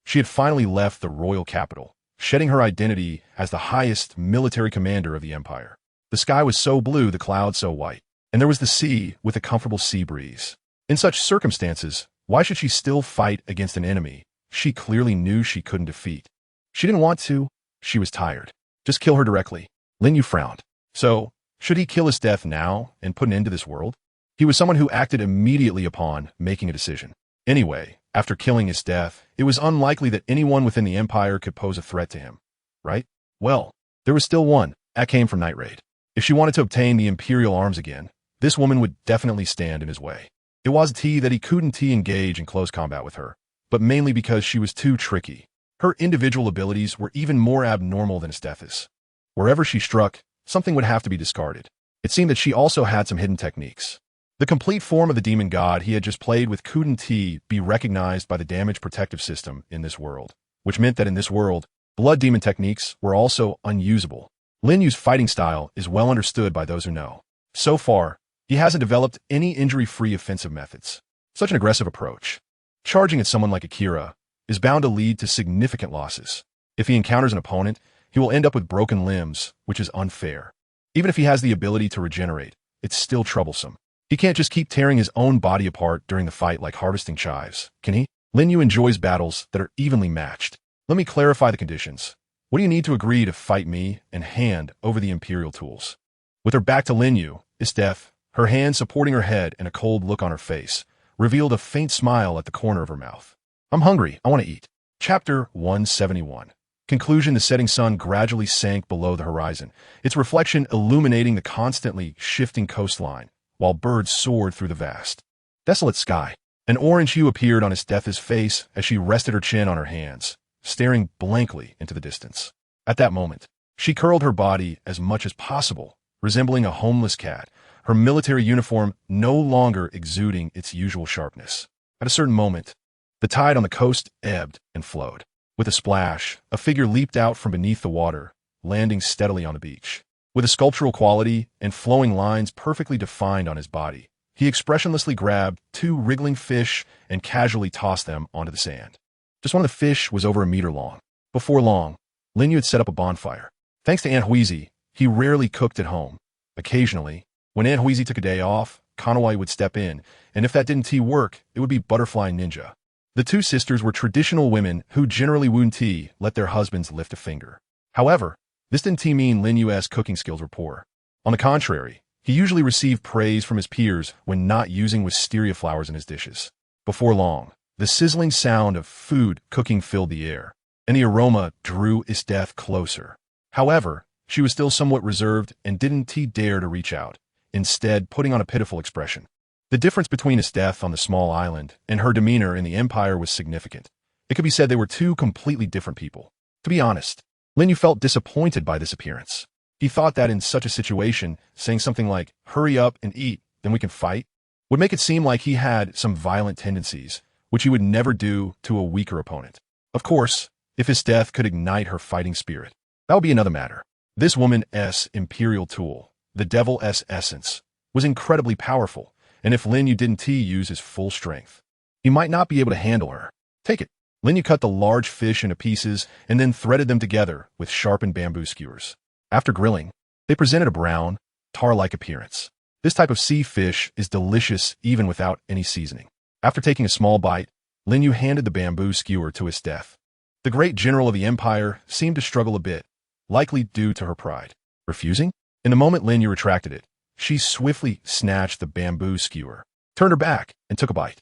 She had finally left the royal capital, shedding her identity as the highest military commander of the empire. The sky was so blue, the clouds so white, and there was the sea with a comfortable sea breeze. In such circumstances, why should she still fight against an enemy she clearly knew she couldn't defeat? She didn't want to. She was tired. Just kill her directly. Lin Yu frowned. So, should he kill Death now and put an end to this world? He was someone who acted immediately upon making a decision. Anyway, after killing Death, it was unlikely that anyone within the Empire could pose a threat to him, right? Well, there was still one. That came from Night Raid. If she wanted to obtain the Imperial arms again, this woman would definitely stand in his way. It was that he couldn't engage in close combat with her, but mainly because she was too tricky. Her individual abilities were even more abnormal than Death's. Wherever she struck, something would have to be discarded. It seemed that she also had some hidden techniques. The complete form of the demon god he had just played with couldn't be recognized by the damage protective system in this world, which meant that in this world, blood demon techniques were also unusable. Lin Yu's fighting style is well understood by those who know. So far, he hasn't developed any injury-free offensive methods. Such an aggressive approach, charging at someone like Akira, is bound to lead to significant losses. If he encounters an opponent, he will end up with broken limbs, which is unfair. Even if he has the ability to regenerate, it's still troublesome. He can't just keep tearing his own body apart during the fight like harvesting chives, can he? Lin Yu enjoys battles that are evenly matched. Let me clarify the conditions. What do you need to agree to fight me and hand over the Imperial tools? With her back to Lin Yu, Death, her hand supporting her head and a cold look on her face, revealed a faint smile at the corner of her mouth. "I'm hungry. I want to eat." Chapter 171. Conclusion. The setting sun gradually sank below the horizon, its reflection illuminating the constantly shifting coastline, while birds soared through the vast, desolate sky. An orange hue appeared on Death's face as she rested her chin on her hands, staring blankly into the distance. At that moment, she curled her body as much as possible, resembling a homeless cat, her military uniform no longer exuding its usual sharpness. At a certain moment, the tide on the coast ebbed and flowed. With a splash, a figure leaped out from beneath the water, landing steadily on the beach. With a sculptural quality and flowing lines perfectly defined on his body, he expressionlessly grabbed two wriggling fish and casually tossed them onto the sand. Just one of the fish was over a meter long. Before long, Lin Yu had set up a bonfire. Thanks to Aunt Huizi, he rarely cooked at home. Occasionally, when Aunt Huizi took a day off, Kanawai would step in, and if that didn't work, it would be Butterfly Ninja. The two sisters were traditional women who generally wouldn't let their husbands lift a finger. However, this didn't mean Lin Yu's cooking skills were poor. On the contrary, he usually received praise from his peers when not using wisteria flowers in his dishes. Before long, the sizzling sound of food cooking filled the air, and the aroma drew Death closer. However, she was still somewhat reserved and didn't dare to reach out, instead putting on a pitiful expression. The difference between Death on the small island and her demeanor in the Empire was significant. It could be said they were two completely different people. To be honest, Lin Yu felt disappointed by this appearance. He thought that in such a situation, saying something like, "Hurry up and eat, then we can fight," would make it seem like he had some violent tendencies, which he would never do to a weaker opponent. Of course, if Death could ignite her fighting spirit, that would be another matter. This woman's imperial tool, the devil's essence, was incredibly powerful, and if Lin Yu didn't use his full strength, he might not be able to handle her. Take it. Lin Yu cut the large fish into pieces and then threaded them together with sharpened bamboo skewers. After grilling, they presented a brown, tar-like appearance. This type of sea fish is delicious even without any seasoning. After taking a small bite, Lin Yu handed the bamboo skewer to his death. The great general of the empire seemed to struggle a bit, likely due to her pride. Refusing? In the moment Lin Yu retracted it, she swiftly snatched the bamboo skewer, turned her back, and took a bite.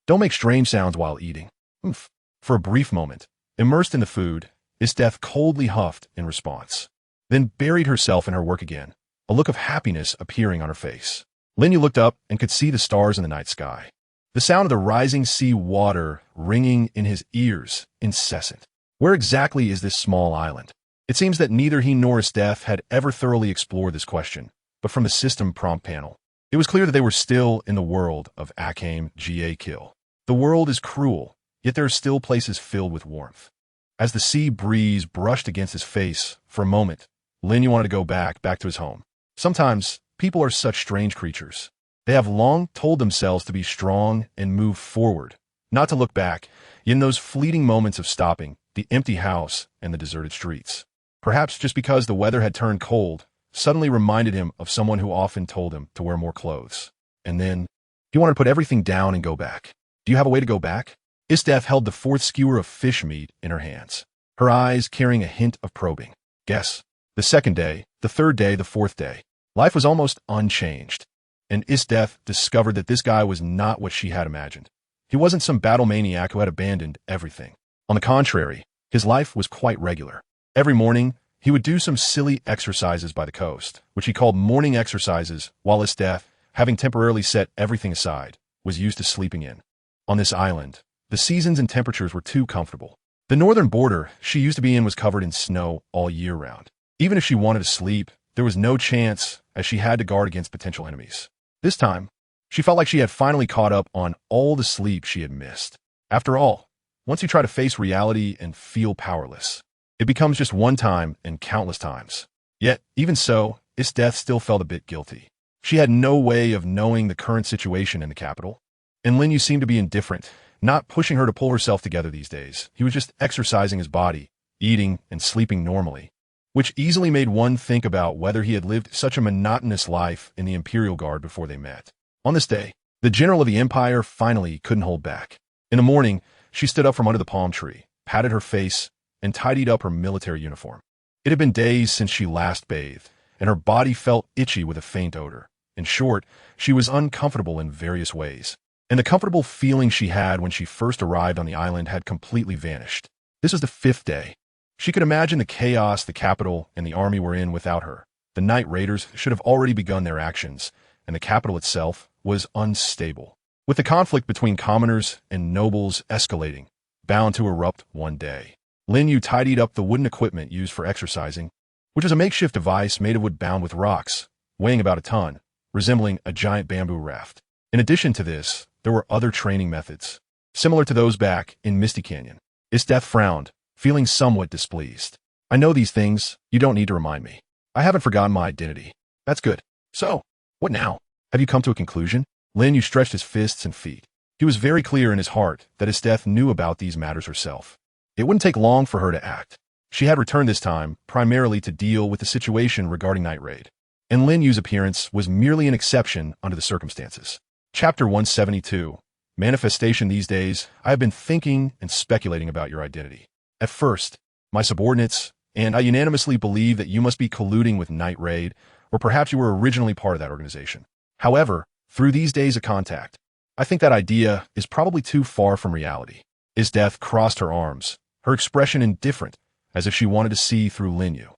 Don't make strange sounds while eating. Oomph. For a brief moment, immersed in the food, Death coldly huffed in response, then buried herself in her work again, a look of happiness appearing on her face. Lin Yu looked up and could see the stars in the night sky. The sound of the rising sea water ringing in his ears, incessant. Where exactly is this small island? It seems that neither he nor Death had ever thoroughly explored this question, but from the system prompt panel, it was clear that they were still in the world of accumulation. The world is cruel, yet there are still places filled with warmth. As the sea breeze brushed against his face, for a moment, Lin Yu wanted to go back to his home. Sometimes, people are such strange creatures. They have long told themselves to be strong and move forward, not to look back, yet in those fleeting moments of stopping, the empty house and the deserted streets. Perhaps just because the weather had turned cold, suddenly reminded him of someone who often told him to wear more clothes. And then, he wanted to put everything down and go back. Do you have a way to go back? Death held the fourth skewer of fish meat in her hands, her eyes carrying a hint of probing. Guess. The second day, the third day, the fourth day. Life was almost unchanged. And Death discovered that this guy was not what she had imagined. He wasn't some battle maniac who had abandoned everything. On the contrary, his life was quite regular. Every morning, he would do some silly exercises by the coast, which he called morning exercises, while Death, having temporarily set everything aside, was used to sleeping in. On this island, the seasons and temperatures were too comfortable. The northern border she used to be in was covered in snow all year round. Even if she wanted to sleep, there was no chance, as she had to guard against potential enemies. This time, she felt like she had finally caught up on all the sleep she had missed. After all, once you try to face reality and feel powerless, it becomes just one time and countless times. Yet, even so, Death still felt a bit guilty. She had no way of knowing the current situation in the capital, and Lin Yu seemed to be indifferent, not pushing her to pull herself together these days. He was just exercising his body, eating and sleeping normally, which easily made one think about whether he had lived such a monotonous life in the Imperial Guard before they met. On this day, the general of the Empire finally couldn't hold back. In the morning, she stood up from under the palm tree, patted her face, and tidied up her military uniform. It had been days since she last bathed, and her body felt itchy with a faint odor. In short, she was uncomfortable in various ways. And the comfortable feeling she had when she first arrived on the island had completely vanished. This was the fifth day. She could imagine the chaos the capital and the army were in without her. The night raiders should have already begun their actions, and the capital itself was unstable, with the conflict between commoners and nobles escalating, bound to erupt one day. Lin Yu tidied up the wooden equipment used for exercising, which was a makeshift device made of wood bound with rocks, weighing about a ton, resembling a giant bamboo raft. In addition to this, there were other training methods, similar to those back in Misty Canyon. Death frowned, feeling somewhat displeased. I know these things, you don't need to remind me. I haven't forgotten my identity. That's good. So, what now? Have you come to a conclusion? Lin Yu stretched his fists and feet. He was very clear in his heart that Death knew about these matters herself. It wouldn't take long for her to act. She had returned this time, primarily to deal with the situation regarding Night Raid, and Lin Yu's appearance was merely an exception under the circumstances. Chapter 172. Manifestation. These days, I have been thinking and speculating about your identity. At first, my subordinates, and I unanimously believe that you must be colluding with Night Raid, or perhaps you were originally part of that organization. However, through these days of contact, I think that idea is probably too far from reality. Death crossed her arms, her expression indifferent, as if she wanted to see through Lin Yu.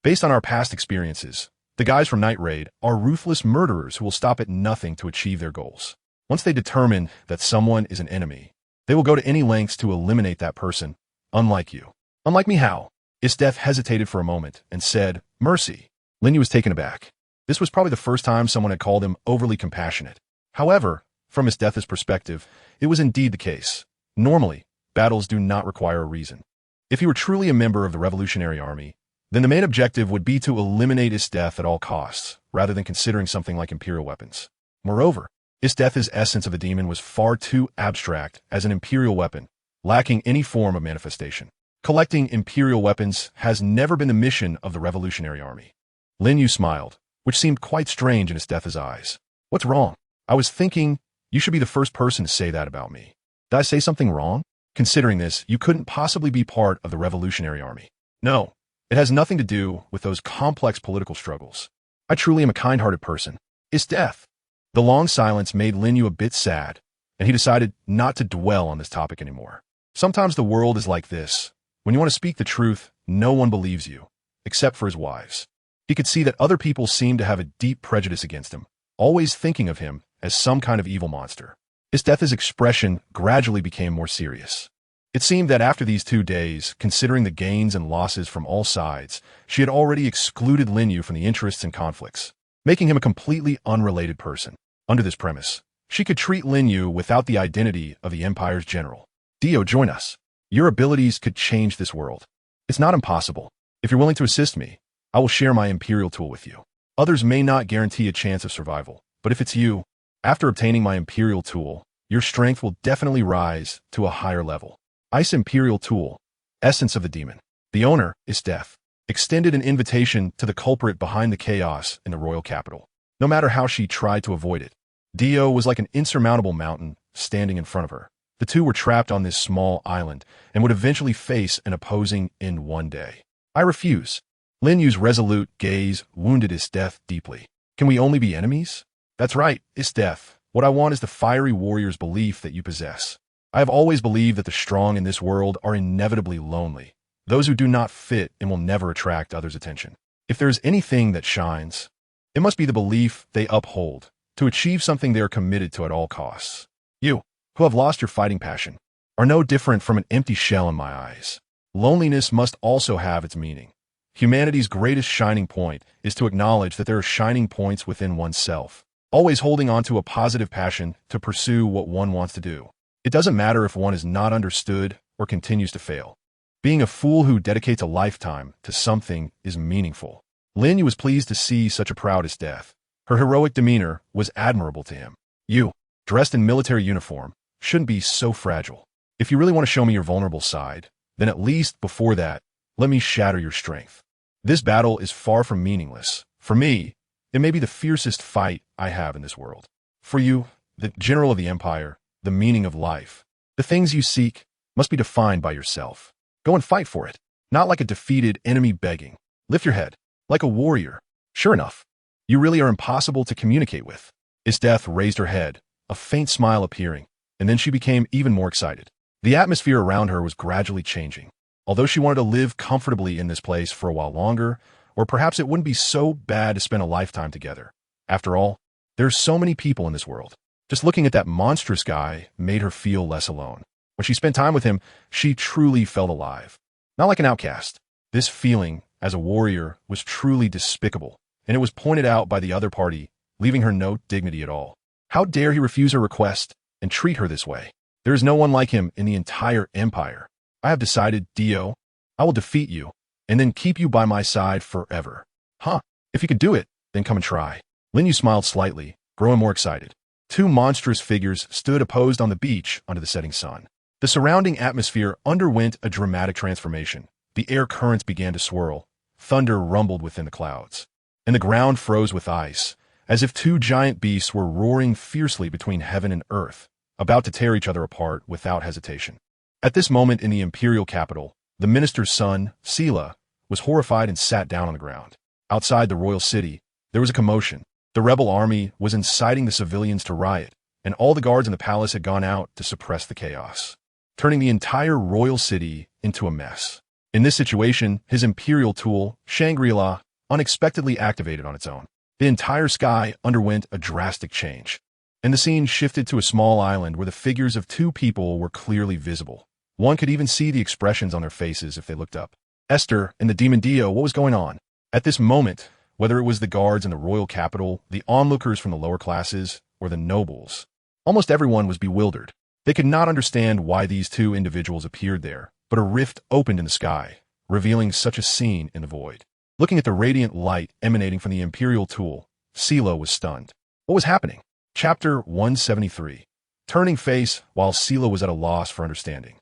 Based on our past experiences, the guys from Night Raid are ruthless murderers who will stop at nothing to achieve their goals. Once they determine that someone is an enemy, they will go to any lengths to eliminate that person, unlike you. Unlike me how? Death hesitated for a moment and said, mercy. Lin Yu was taken aback. This was probably the first time someone had called him overly compassionate. However, from Death's perspective, it was indeed the case. Normally, battles do not require a reason. If he were truly a member of the Revolutionary Army, then the main objective would be to eliminate Death at all costs, rather than considering something like Imperial weapons. Moreover, Death's essence of a demon was far too abstract as an Imperial weapon, lacking any form of manifestation. Collecting Imperial weapons has never been the mission of the Revolutionary Army. Lin Yu smiled, which seemed quite strange in Estetha's eyes. What's wrong? I was thinking, you should be the first person to say that about me. Did I say something wrong? Considering this, you couldn't possibly be part of the Revolutionary Army. No, it has nothing to do with those complex political struggles. I truly am a kind-hearted person. Esteth. The long silence made Lin Yu a bit sad, and he decided not to dwell on this topic anymore. Sometimes the world is like this. When you want to speak the truth, no one believes you, except for his wives. He could see that other people seemed to have a deep prejudice against him, always thinking of him as some kind of evil monster. Estetha's expression gradually became more serious. It seemed that after these 2 days, considering the gains and losses from all sides, she had already excluded Lin Yu from the interests and conflicts, making him a completely unrelated person. Under this premise, she could treat Lin Yu without the identity of the Empire's general. Dio, join us. Your abilities could change this world. It's not impossible. If you're willing to assist me, I will share my Imperial tool with you. Others may not guarantee a chance of survival, but if it's you, after obtaining my Imperial tool, your strength will definitely rise to a higher level. Ice Imperial Tool, Essence of the Demon. The owner is Death. Extended an invitation to the culprit behind the chaos in the royal capital. No matter how she tried to avoid it, Dio was like an insurmountable mountain standing in front of her. The two were trapped on this small island and would eventually face an opposing end one day. I refuse. Lin Yu's resolute gaze wounded Esteth deeply. Can we only be enemies? That's right, Esteth. What I want is the fiery warrior's belief that you possess. I have always believed that the strong in this world are inevitably lonely, those who do not fit and will never attract others' attention. If there is anything that shines, it must be the belief they uphold to achieve something they are committed to at all costs. You, who have lost your fighting passion, are no different from an empty shell in my eyes. Loneliness must also have its meaning. Humanity's greatest shining point is to acknowledge that there are shining points within oneself, always holding on to a positive passion to pursue what one wants to do. It doesn't matter if one is not understood or continues to fail. Being a fool who dedicates a lifetime to something is meaningful. Lin Yu was pleased to see such a proud Esteth. Her heroic demeanor was admirable to him. You, dressed in military uniform, shouldn't be so fragile. If you really want to show me your vulnerable side, then at least before that, let me shatter your strength. This battle is far from meaningless. For me, it may be the fiercest fight I have in this world. For you, the general of the Empire, the meaning of life, the things you seek, must be defined by yourself. Go and fight for it, not like a defeated enemy begging. Lift your head, like a warrior. Sure enough, you really are impossible to communicate with. Esteth raised her head, a faint smile appearing, and then she became even more excited. The atmosphere around her was gradually changing. Although she wanted to live comfortably in this place for a while longer, or perhaps it wouldn't be so bad to spend a lifetime together. After all, there's so many people in this world. Just looking at that monstrous guy made her feel less alone. When she spent time with him, she truly felt alive. Not like an outcast. This feeling, as a warrior, was truly despicable, and it was pointed out by the other party, leaving her no dignity at all. How dare he refuse her request and treat her this way? There is no one like him in the entire Empire. I have decided, Dio, I will defeat you, and then keep you by my side forever. Huh, if you could do it, then come and try. Lin Yu smiled slightly, growing more excited. Two monstrous figures stood opposed on the beach under the setting sun. The surrounding atmosphere underwent a dramatic transformation. The air currents began to swirl, thunder rumbled within the clouds, and the ground froze with ice, as if two giant beasts were roaring fiercely between heaven and earth, about to tear each other apart without hesitation. At this moment in the imperial capital, the minister's son, Sila, was horrified and sat down on the ground. Outside the royal city, there was a commotion. The rebel army was inciting the civilians to riot, and all the guards in the palace had gone out to suppress the chaos, turning the entire royal city into a mess. In this situation, his imperial tool, Shangri-La, unexpectedly activated on its own. The entire sky underwent a drastic change, and the scene shifted to a small island where the figures of two people were clearly visible. One could even see the expressions on their faces if they looked up. Esther and the demon Dio, what was going on? At this moment, whether it was the guards in the royal capital, the onlookers from the lower classes, or the nobles, almost everyone was bewildered. They could not understand why these two individuals appeared there, but a rift opened in the sky, revealing such a scene in the void. Looking at the radiant light emanating from the imperial tool, Silo was stunned. What was happening? Chapter 173. Turning face while Silo was at a loss for understanding.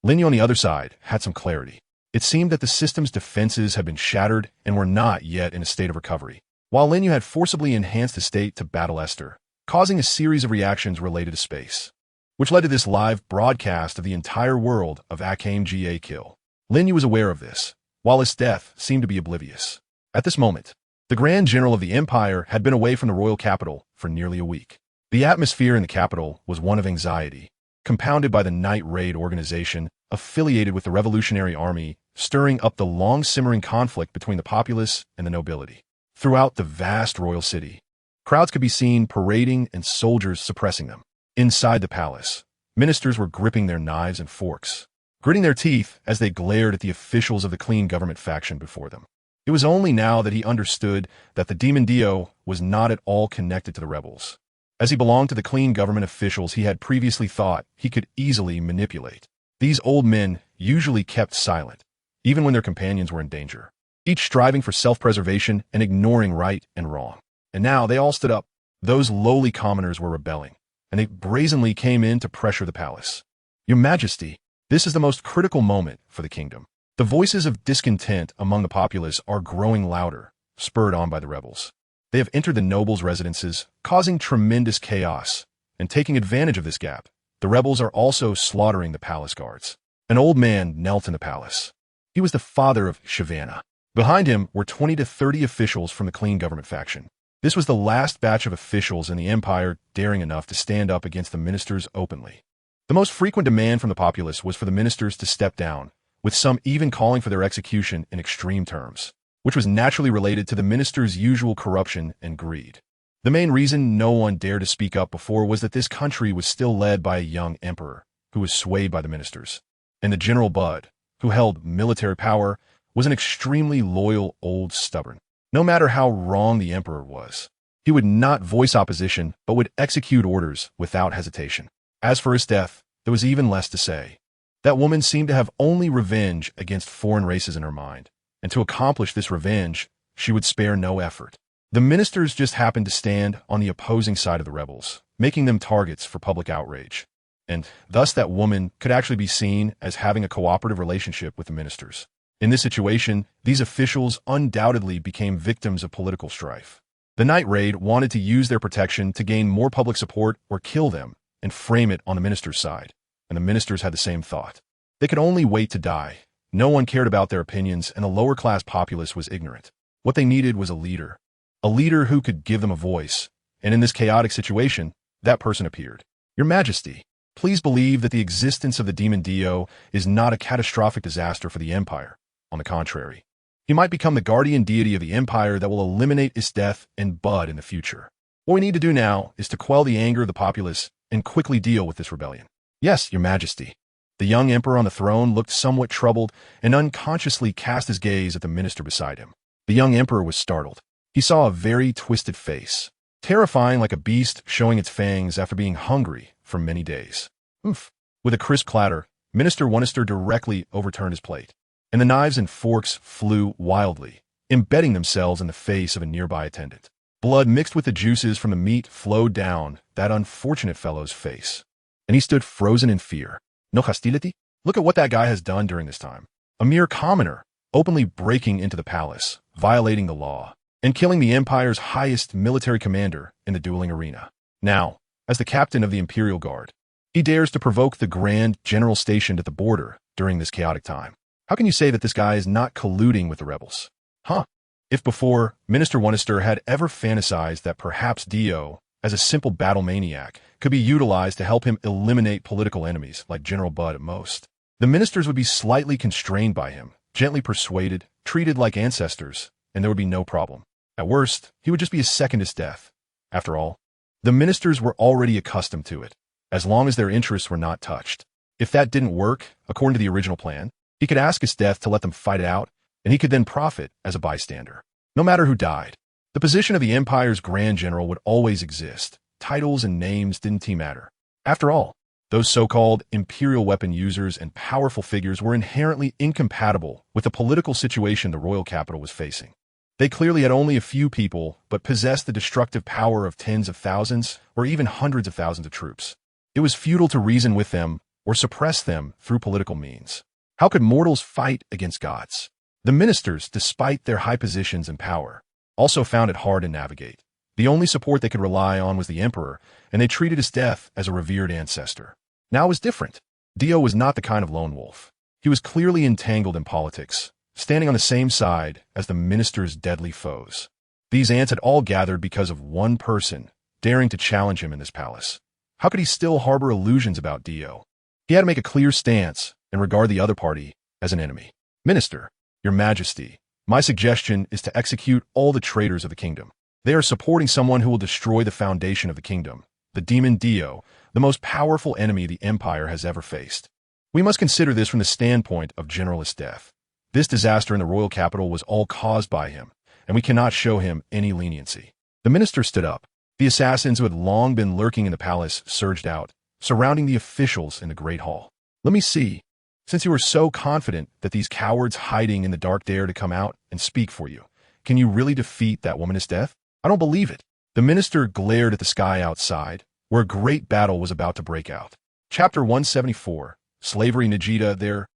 Lin Yu on the other side had some clarity. It seemed that the system's defenses had been shattered and were not yet in a state of recovery. while Lin Yu had forcibly enhanced his state to battle Esther, causing a series of reactions related to space, which led to this live broadcast of the entire world of accumulation. Lin Yu was aware of this, while his death seemed to be oblivious. At this moment, the Grand General of the Empire had been away from the royal capital for nearly a week. The atmosphere in the capital was one of anxiety, compounded by the night raid organization affiliated with the Revolutionary Army, stirring up the long-simmering conflict between the populace and the nobility. Throughout the vast royal city, crowds could be seen parading and soldiers suppressing them. Inside the palace, ministers were gripping their knives and forks, gritting their teeth as they glared at the officials of the clean government faction before them. It was only now that he understood that the demon Dio was not at all connected to the rebels, as he belonged to the clean government officials he had previously thought he could easily manipulate. These old men usually kept silent, even when their companions were in danger, each striving for self-preservation and ignoring right and wrong. And now they all stood up. Those lowly commoners were rebelling, and they brazenly came in to pressure the palace. Your Majesty, this is the most critical moment for the kingdom. The voices of discontent among the populace are growing louder, spurred on by the rebels. They have entered the nobles' residences, causing tremendous chaos, and taking advantage of this gap, the rebels are also slaughtering the palace guards. An old man knelt in the palace. He was the father of Shavana. Behind him were 20 to 30 officials from the clean government faction. This was the last batch of officials in the empire daring enough to stand up against the ministers openly. The most frequent demand from the populace was for the ministers to step down, with some even calling for their execution in extreme terms, which was naturally related to the ministers' usual corruption and greed. The main reason no one dared to speak up before was that this country was still led by a young emperor, who was swayed by the ministers. And the General Bud, who held military power, was an extremely loyal old stubborn. No matter how wrong the emperor was, he would not voice opposition but would execute orders without hesitation. As for his death, there was even less to say. That woman seemed to have only revenge against foreign races in her mind, and to accomplish this revenge, she would spare no effort. The ministers just happened to stand on the opposing side of the rebels, making them targets for public outrage. And thus that woman could actually be seen as having a cooperative relationship with the ministers. In this situation, these officials undoubtedly became victims of political strife. The night raid wanted to use their protection to gain more public support or kill them and frame it on the ministers' side, and the ministers had the same thought. They could only wait to die. No one cared about their opinions, and the lower-class populace was ignorant. What they needed was a leader who could give them a voice, and in this chaotic situation, that person appeared. Your Majesty, please believe that the existence of the demon Dio is not a catastrophic disaster for the Empire. On the contrary, he might become the guardian deity of the Empire that will eliminate its death and Bud in the future. What we need to do now is to quell the anger of the populace and quickly deal with this rebellion. Yes, Your Majesty. The young emperor on the throne looked somewhat troubled and unconsciously cast his gaze at the minister beside him. The young emperor was startled. He saw a very twisted face, terrifying like a beast showing its fangs after being hungry for many days. Oof. With a crisp clatter, Minister Wunister directly overturned his plate, and the knives and forks flew wildly, embedding themselves in the face of a nearby attendant. Blood mixed with the juices from the meat flowed down that unfortunate fellow's face, and he stood frozen in fear. No hostility? Look at what that guy has done during this time. A mere commoner, openly breaking into the palace, violating the law, and killing the Empire's highest military commander in the dueling arena. Now, as the captain of the Imperial Guard, he dares to provoke the Grand General stationed at the border during this chaotic time. How can you say that this guy is not colluding with the rebels? Huh? If before, Minister Wunister had ever fantasized that perhaps Dio, as a simple battle maniac, could be utilized to help him eliminate political enemies like General Bud at most, the ministers would be slightly constrained by him, gently persuaded, treated like ancestors, and there would be no problem. At worst, he would just be a second his death. After all, the ministers were already accustomed to it, as long as their interests were not touched. If that didn't work, according to the original plan, he could ask his death to let them fight it out, and he could then profit as a bystander. No matter who died, the position of the Empire's Grand General would always exist. Titles and names didn't matter. After all, those so-called imperial weapon users and powerful figures were inherently incompatible with the political situation the royal capital was facing. They clearly had only a few people, but possessed the destructive power of tens of thousands or even hundreds of thousands of troops. It was futile to reason with them or suppress them through political means. How could mortals fight against gods? The ministers, despite their high positions and power, also found it hard to navigate. The only support they could rely on was the emperor, and they treated his as a revered ancestor. Now it was different. Dio was not the kind of lone wolf. He was clearly entangled in politics, standing on the same side as the minister's deadly foes. These ants had all gathered because of one person daring to challenge him in this palace. How could he still harbor illusions about Dio? He had to make a clear stance and regard the other party as an enemy. Minister, your majesty, my suggestion is to execute all the traitors of the kingdom. They are supporting someone who will destroy the foundation of the kingdom, the demon Dio, the most powerful enemy the empire has ever faced. We must consider this from the standpoint of generalist death. This disaster in the royal capital was all caused by him, and we cannot show him any leniency. The minister stood up. The assassins who had long been lurking in the palace surged out, surrounding the officials in the great hall. Let me see. Since you are so confident that these cowards hiding in the dark dare to come out and speak for you, can you really defeat that woman's death? I don't believe it. The minister glared at the sky outside, where a great battle was about to break out. Chapter 174, Slavery Nichirin there.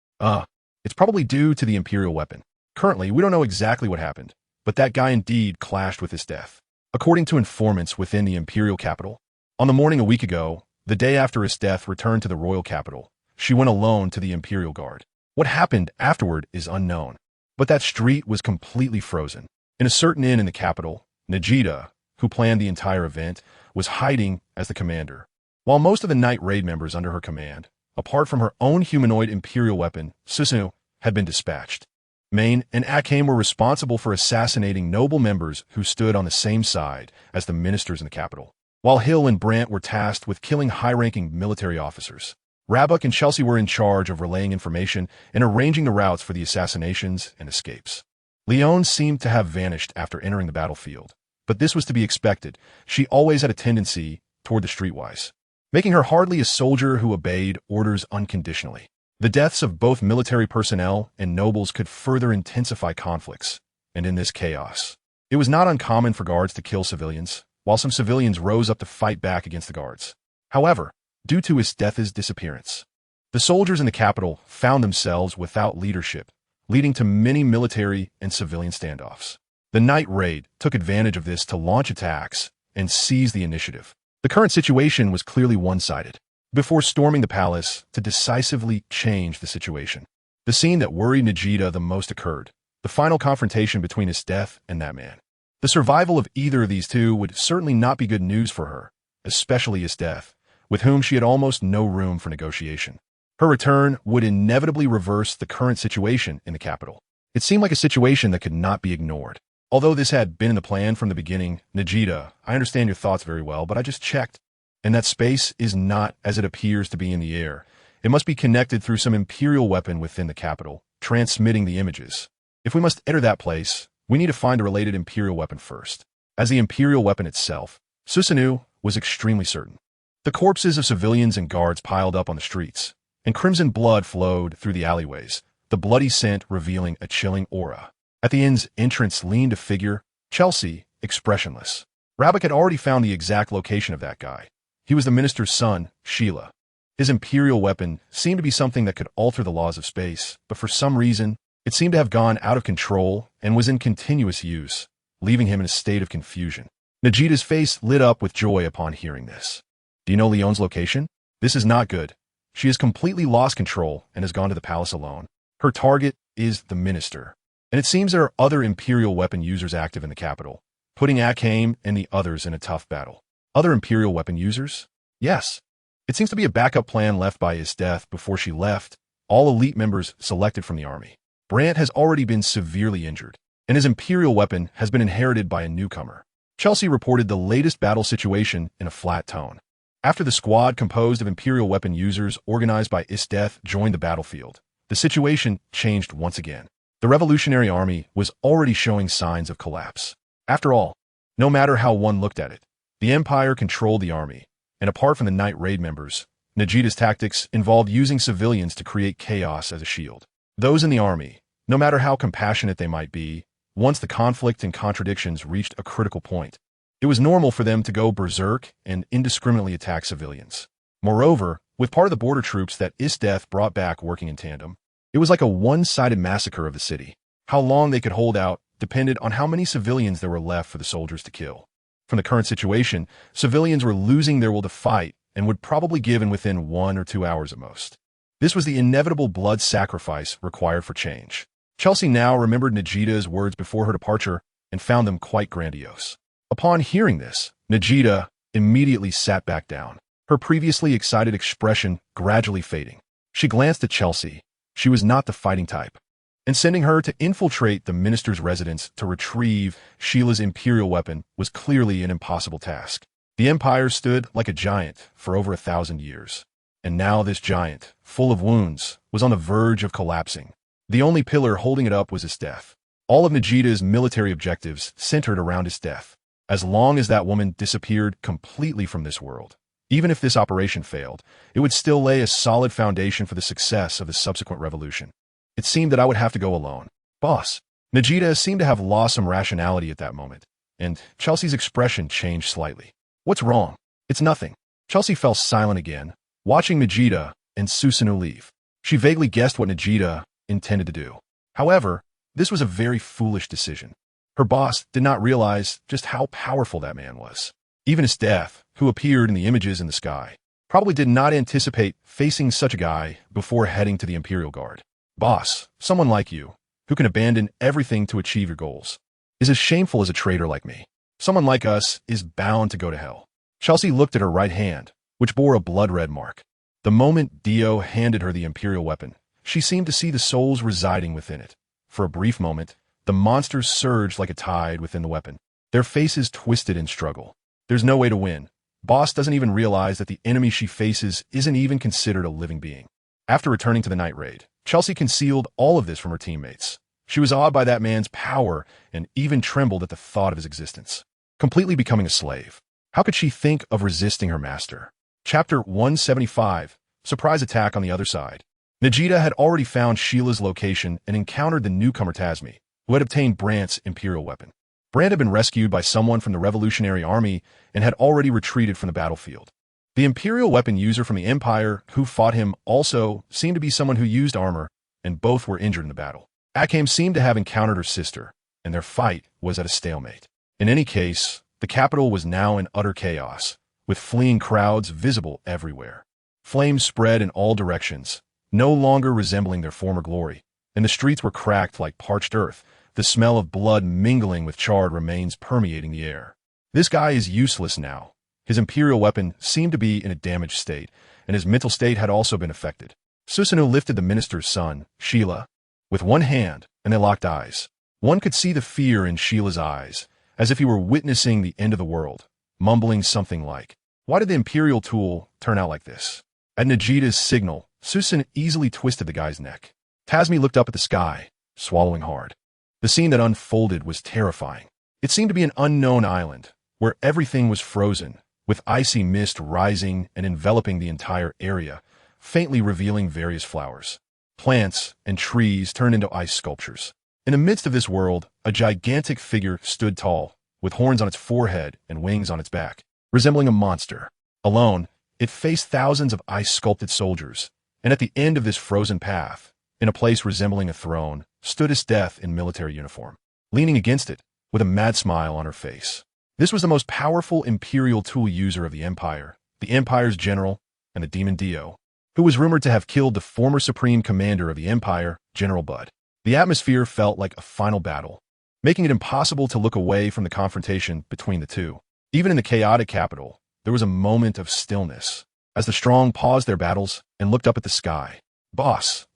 It's probably due to the imperial weapon. Currently, we don't know exactly what happened, but that guy indeed clashed with his death. According to informants within the imperial capital, on the morning a week ago, the day after his death returned to the royal capital, she went alone to the imperial guard. What happened afterward is unknown, but that street was completely frozen. In a certain inn in the capital, Nichirin, who planned the entire event, was hiding as the commander. While most of the night raid members under her command, apart from her own humanoid imperial weapon, Susanoo, had been dispatched. Maine and Akame were responsible for assassinating noble members who stood on the same side as the ministers in the capital, while Hill and Brant were tasked with killing high-ranking military officers. Rabuck and Chelsea were in charge of relaying information and arranging the routes for the assassinations and escapes. Leone seemed to have vanished after entering the battlefield, but this was to be expected. She always had a tendency toward the streetwise, making her hardly a soldier who obeyed orders unconditionally. The deaths of both military personnel and nobles could further intensify conflicts, and in this chaos, it was not uncommon for guards to kill civilians, while some civilians rose up to fight back against the guards. However, due to his death's disappearance, the soldiers in the capital found themselves without leadership, leading to many military and civilian standoffs. The night raid took advantage of this to launch attacks and seize the initiative. The current situation was clearly one-sided. Before storming the palace to decisively change the situation, the scene that worried Nichirin the most occurred, the final confrontation between his death and that man. The survival of either of these two would certainly not be good news for her, especially his death, with whom she had almost no room for negotiation. Her return would inevitably reverse the current situation in the capital. It seemed like a situation that could not be ignored. Although this had been in the plan from the beginning, Nichirin, I understand your thoughts very well, but I just checked, and that space is not as it appears to be in the air. It must be connected through some imperial weapon within the capital, transmitting the images. If we must enter that place, we need to find a related imperial weapon first. As the imperial weapon itself, Susanoo was extremely certain. The corpses of civilians and guards piled up on the streets, and crimson blood flowed through the alleyways, the bloody scent revealing a chilling aura. At the inn's entrance leaned a figure, Chelsea, expressionless. Rabuck had already found the exact location of that guy. He was the minister's son, Sheila. His imperial weapon seemed to be something that could alter the laws of space, but for some reason, it seemed to have gone out of control and was in continuous use, leaving him in a state of confusion. Nichirin's face lit up with joy upon hearing this. Do you know Leone's location? This is not good. She has completely lost control and has gone to the palace alone. Her target is the minister, and it seems there are other imperial weapon users active in the capital, putting Akame and the others in a tough battle. Other imperial weapon users? Yes. It seems to be a backup plan left by his death before she left, all elite members selected from the army. Brant has already been severely injured, and his imperial weapon has been inherited by a newcomer. Chelsea reported the latest battle situation in a flat tone. After the squad composed of imperial weapon users organized by Death joined the battlefield, the situation changed once again. The Revolutionary Army was already showing signs of collapse. After all, no matter how one looked at it, the Empire controlled the army, and apart from the night raid members, Nichirin's tactics involved using civilians to create chaos as a shield. Those in the army, no matter how compassionate they might be, once the conflict and contradictions reached a critical point, it was normal for them to go berserk and indiscriminately attack civilians. Moreover, with part of the border troops that Death brought back working in tandem, it was like a one-sided massacre of the city. How long they could hold out depended on how many civilians there were left for the soldiers to kill. From the current situation, civilians were losing their will to fight and would probably give in within 1 or 2 hours at most. This was the inevitable blood sacrifice required for change. Chelsea now remembered Nagita's words before her departure and found them quite grandiose. Upon hearing this, Nagita immediately sat back down, her previously excited expression gradually fading. She glanced at Chelsea. She was not the fighting type, and sending her to infiltrate the minister's residence to retrieve Sheila's imperial weapon was clearly an impossible task. The empire stood like a giant for over 1,000 years, and now this giant, full of wounds, was on the verge of collapsing. The only pillar holding it up was his death. All of Nagita's military objectives centered around his death. As long as that woman disappeared completely from this world, even if this operation failed, it would still lay a solid foundation for the success of the subsequent revolution. It seemed that I would have to go alone. Boss. Nagita seemed to have lost some rationality at that moment, and Chelsea's expression changed slightly. What's wrong? It's nothing. Chelsea fell silent again, watching Nagita and Susanoo leave. She vaguely guessed what Nagita intended to do. However, this was a very foolish decision. Her boss did not realize just how powerful that man was. Even his death, who appeared in the images in the sky, probably did not anticipate facing such a guy before heading to the Imperial Guard. Boss, someone like you, who can abandon everything to achieve your goals, is as shameful as a traitor like me. Someone like us is bound to go to hell. Chelsea looked at her right hand, which bore a blood-red mark. The moment Dio handed her the Imperial weapon, she seemed to see the souls residing within it. For a brief moment, the monsters surged like a tide within the weapon. Their faces twisted in struggle. There's no way to win. Boss doesn't even realize that the enemy she faces isn't even considered a living being. After returning to the night raid, Chelsea concealed all of this from her teammates. She was awed by that man's power and even trembled at the thought of his existence. Completely becoming a slave. How could she think of resisting her master? Chapter 175, Surprise Attack on the Other Side. Nagita had already found Sheila's location and encountered the newcomer Tasmi, who had obtained Brandt's imperial weapon. Brandt had been rescued by someone from the Revolutionary Army and had already retreated from the battlefield. The imperial weapon user from the Empire who fought him also seemed to be someone who used armor, and both were injured in the battle. Akam seemed to have encountered her sister, and their fight was at a stalemate. In any case, the capital was now in utter chaos, with fleeing crowds visible everywhere. Flames spread in all directions, no longer resembling their former glory, and the streets were cracked like parched earth, the smell of blood mingling with charred remains permeating the air. This guy is useless now. His imperial weapon seemed to be in a damaged state, and his mental state had also been affected. Susanoo lifted the minister's son, Sheila, with one hand, and they locked eyes. One could see the fear in Sheila's eyes, as if he were witnessing the end of the world, mumbling something like, "Why did the imperial tool turn out like this?" At Nagita's signal, Susan easily twisted the guy's neck. Tasmi looked up at the sky, swallowing hard. The scene that unfolded was terrifying. It seemed to be an unknown island, where everything was frozen, with icy mist rising and enveloping the entire area, faintly revealing various flowers. Plants and trees turned into ice sculptures. In the midst of this world, a gigantic figure stood tall, with horns on its forehead and wings on its back, resembling a monster. Alone, it faced thousands of ice-sculpted soldiers, and at the end of this frozen path, in a place resembling a throne, stood his death in military uniform, leaning against it, with a mad smile on her face. This was the most powerful imperial tool user of the Empire's general, and the demon Dio, who was rumored to have killed the former supreme commander of the Empire, General Bud. The atmosphere felt like a final battle, making it impossible to look away from the confrontation between the two. Even in the chaotic capital, there was a moment of stillness, as the strong paused their battles and looked up at the sky. Boss,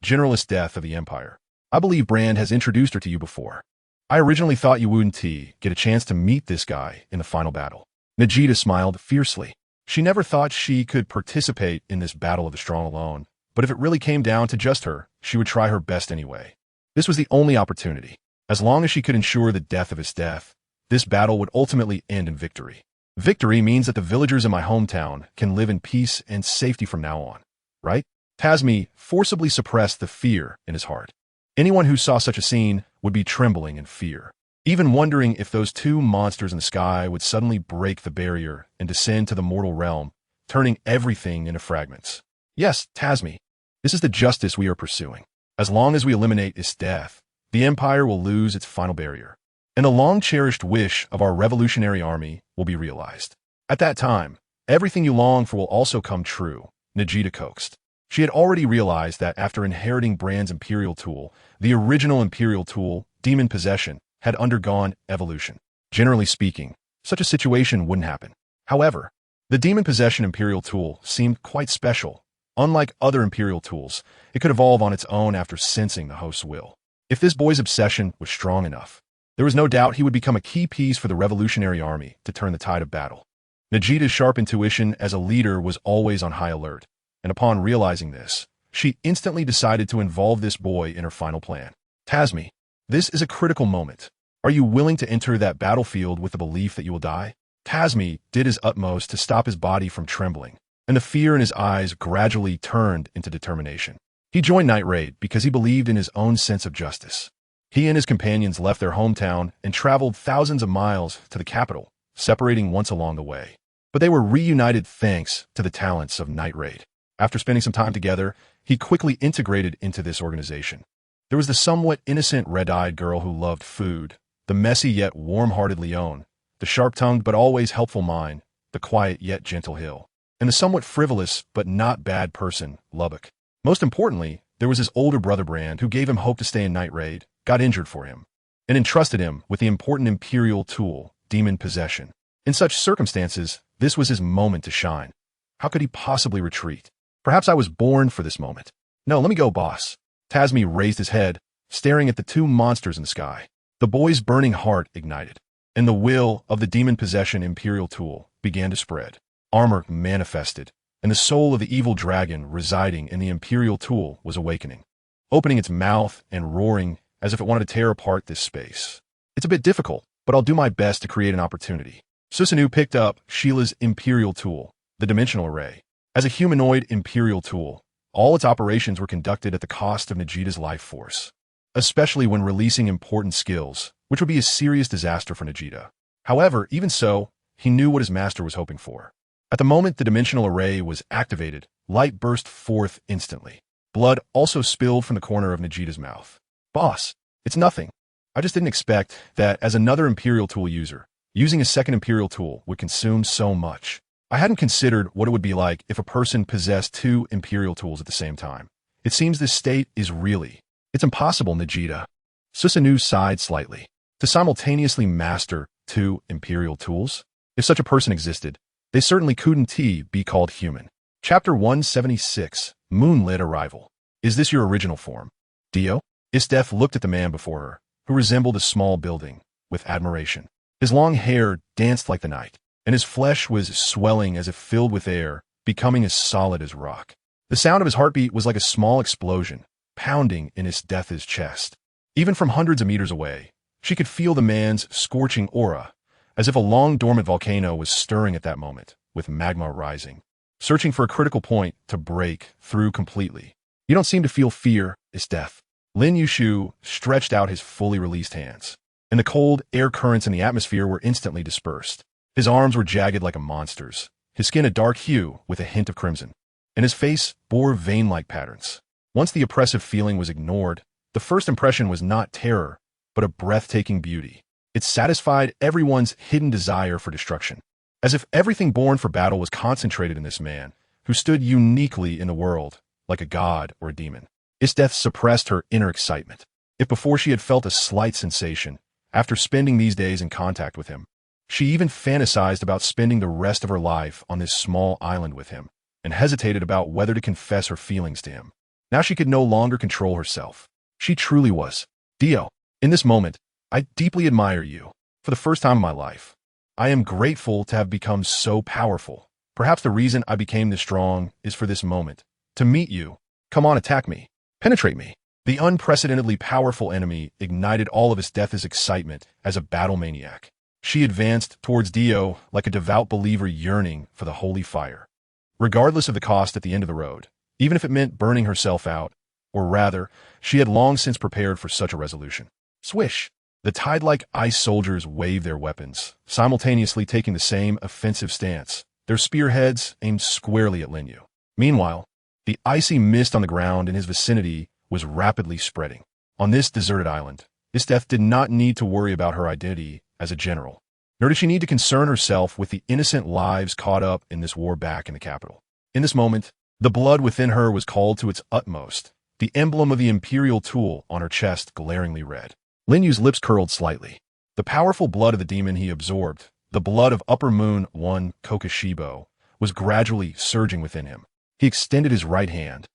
Generalist Death of the Empire. I believe Brand has introduced her to you before. I originally thought you wouldn't get a chance to meet this guy in the final battle. Nagita smiled fiercely. She never thought she could participate in this battle of the strong alone, but if it really came down to just her, she would try her best anyway. This was the only opportunity. As long as she could ensure the death of his death, this battle would ultimately end in victory. Victory means that the villagers in my hometown can live in peace and safety from now on, right? Tasmi forcibly suppressed the fear in his heart. Anyone who saw such a scene would be trembling in fear, even wondering if those two monsters in the sky would suddenly break the barrier and descend to the mortal realm, turning everything into fragments. Yes, Tasmi, this is the justice we are pursuing. As long as we eliminate his death, the Empire will lose its final barrier, and the long-cherished wish of our revolutionary army will be realized. At that time, everything you long for will also come true, Nagita coaxed. She had already realized that after inheriting Brand's Imperial tool, the original Imperial tool, demon possession, had undergone evolution. Generally speaking, such a situation wouldn't happen. However, the demon possession Imperial tool seemed quite special. Unlike other Imperial tools, it could evolve on its own after sensing the host's will. If this boy's obsession was strong enough, there was no doubt he would become a key piece for the revolutionary army to turn the tide of battle. Nagita's sharp intuition as a leader was always on high alert, and upon realizing this, she instantly decided to involve this boy in her final plan. Tasmi, this is a critical moment. Are you willing to enter that battlefield with the belief that you will die? Tasmi did his utmost to stop his body from trembling, and the fear in his eyes gradually turned into determination. He joined Night Raid because he believed in his own sense of justice. He and his companions left their hometown and traveled thousands of miles to the capital, separating once along the way. But they were reunited thanks to the talents of Night Raid. After spending some time together, he quickly integrated into this organization. There was the somewhat innocent red-eyed girl who loved food, the messy yet warm-hearted Leon, the sharp-tongued but always helpful Mine, the quiet yet gentle Hill, and the somewhat frivolous but not bad person, Lubbock. Most importantly, there was his older brother Brand, who gave him hope to stay in Night Raid, got injured for him, and entrusted him with the important Imperial tool, demon possession. In such circumstances, this was his moment to shine. How could he possibly retreat? Perhaps I was born for this moment. No, let me go, boss. Tasmi raised his head, staring at the two monsters in the sky. The boy's burning heart ignited, and the will of the demon possession Imperial tool began to spread. Armor manifested, and the soul of the evil dragon residing in the Imperial tool was awakening, opening its mouth and roaring as if it wanted to tear apart this space. It's a bit difficult, but I'll do my best to create an opportunity. Susanoo picked up Sheila's Imperial tool, the dimensional array. As a humanoid Imperial tool, all its operations were conducted at the cost of Nagita's life force, especially when releasing important skills, which would be a serious disaster for Nagita. However, even so, he knew what his master was hoping for. At the moment the dimensional array was activated, light burst forth instantly. Blood also spilled from the corner of Nagita's mouth. Boss, it's nothing. I just didn't expect that as another Imperial tool user, using a second Imperial tool would consume so much. I hadn't considered what it would be like if a person possessed two Imperial tools at the same time. It seems this state is really... It's impossible, Nagita. Susanoo sighed slightly. To simultaneously master two Imperial tools? If such a person existed, they certainly couldn't be called human. Chapter 176, Moonlit Arrival. Is this your original form? Dio? Isdef looked at the man before her, who resembled a small building, with admiration. His long hair danced like the night, and his flesh was swelling as if filled with air, becoming as solid as rock. The sound of his heartbeat was like a small explosion, pounding in Isdef's chest. Even from hundreds of meters away, she could feel the man's scorching aura, as if a long-dormant volcano was stirring at that moment, with magma rising, searching for a critical point to break through completely. You don't seem to feel fear, Isdef. Lin Yu stretched out his fully released hands, and the cold air currents in the atmosphere were instantly dispersed. His arms were jagged like a monster's, his skin a dark hue with a hint of crimson, and his face bore vein-like patterns. Once the oppressive feeling was ignored, the first impression was not terror, but a breathtaking beauty. It satisfied everyone's hidden desire for destruction, as if everything born for battle was concentrated in this man, who stood uniquely in the world, like a god or a demon. Isdef suppressed her inner excitement. If before she had felt a slight sensation, after spending these days in contact with him, she even fantasized about spending the rest of her life on this small island with him, and hesitated about whether to confess her feelings to him. Now she could no longer control herself. She truly was. Dio, in this moment, I deeply admire you. For the first time in my life, I am grateful to have become so powerful. Perhaps the reason I became this strong is for this moment. To meet you. Come on, attack me. Penetrate me. The unprecedentedly powerful enemy ignited all of Isdef's excitement as a battle maniac. She advanced towards Dio like a devout believer yearning for the holy fire. Regardless of the cost at the end of the road, even if it meant burning herself out, or rather, she had long since prepared for such a resolution. Swish! The tide-like ice soldiers waved their weapons, simultaneously taking the same offensive stance, their spearheads aimed squarely at Lin Yu. Meanwhile, the icy mist on the ground in his vicinity was rapidly spreading. On this deserted island, Isteth did not need to worry about her identity as a general, nor did she need to concern herself with the innocent lives caught up in this war back in the capital. In this moment, the blood within her was called to its utmost, the emblem of the imperial tool on her chest glaringly red. Lin Yu's lips curled slightly. The powerful blood of the demon he absorbed, the blood of Upper Moon 1 Kokoshibo, was gradually surging within him. He extended his right hand,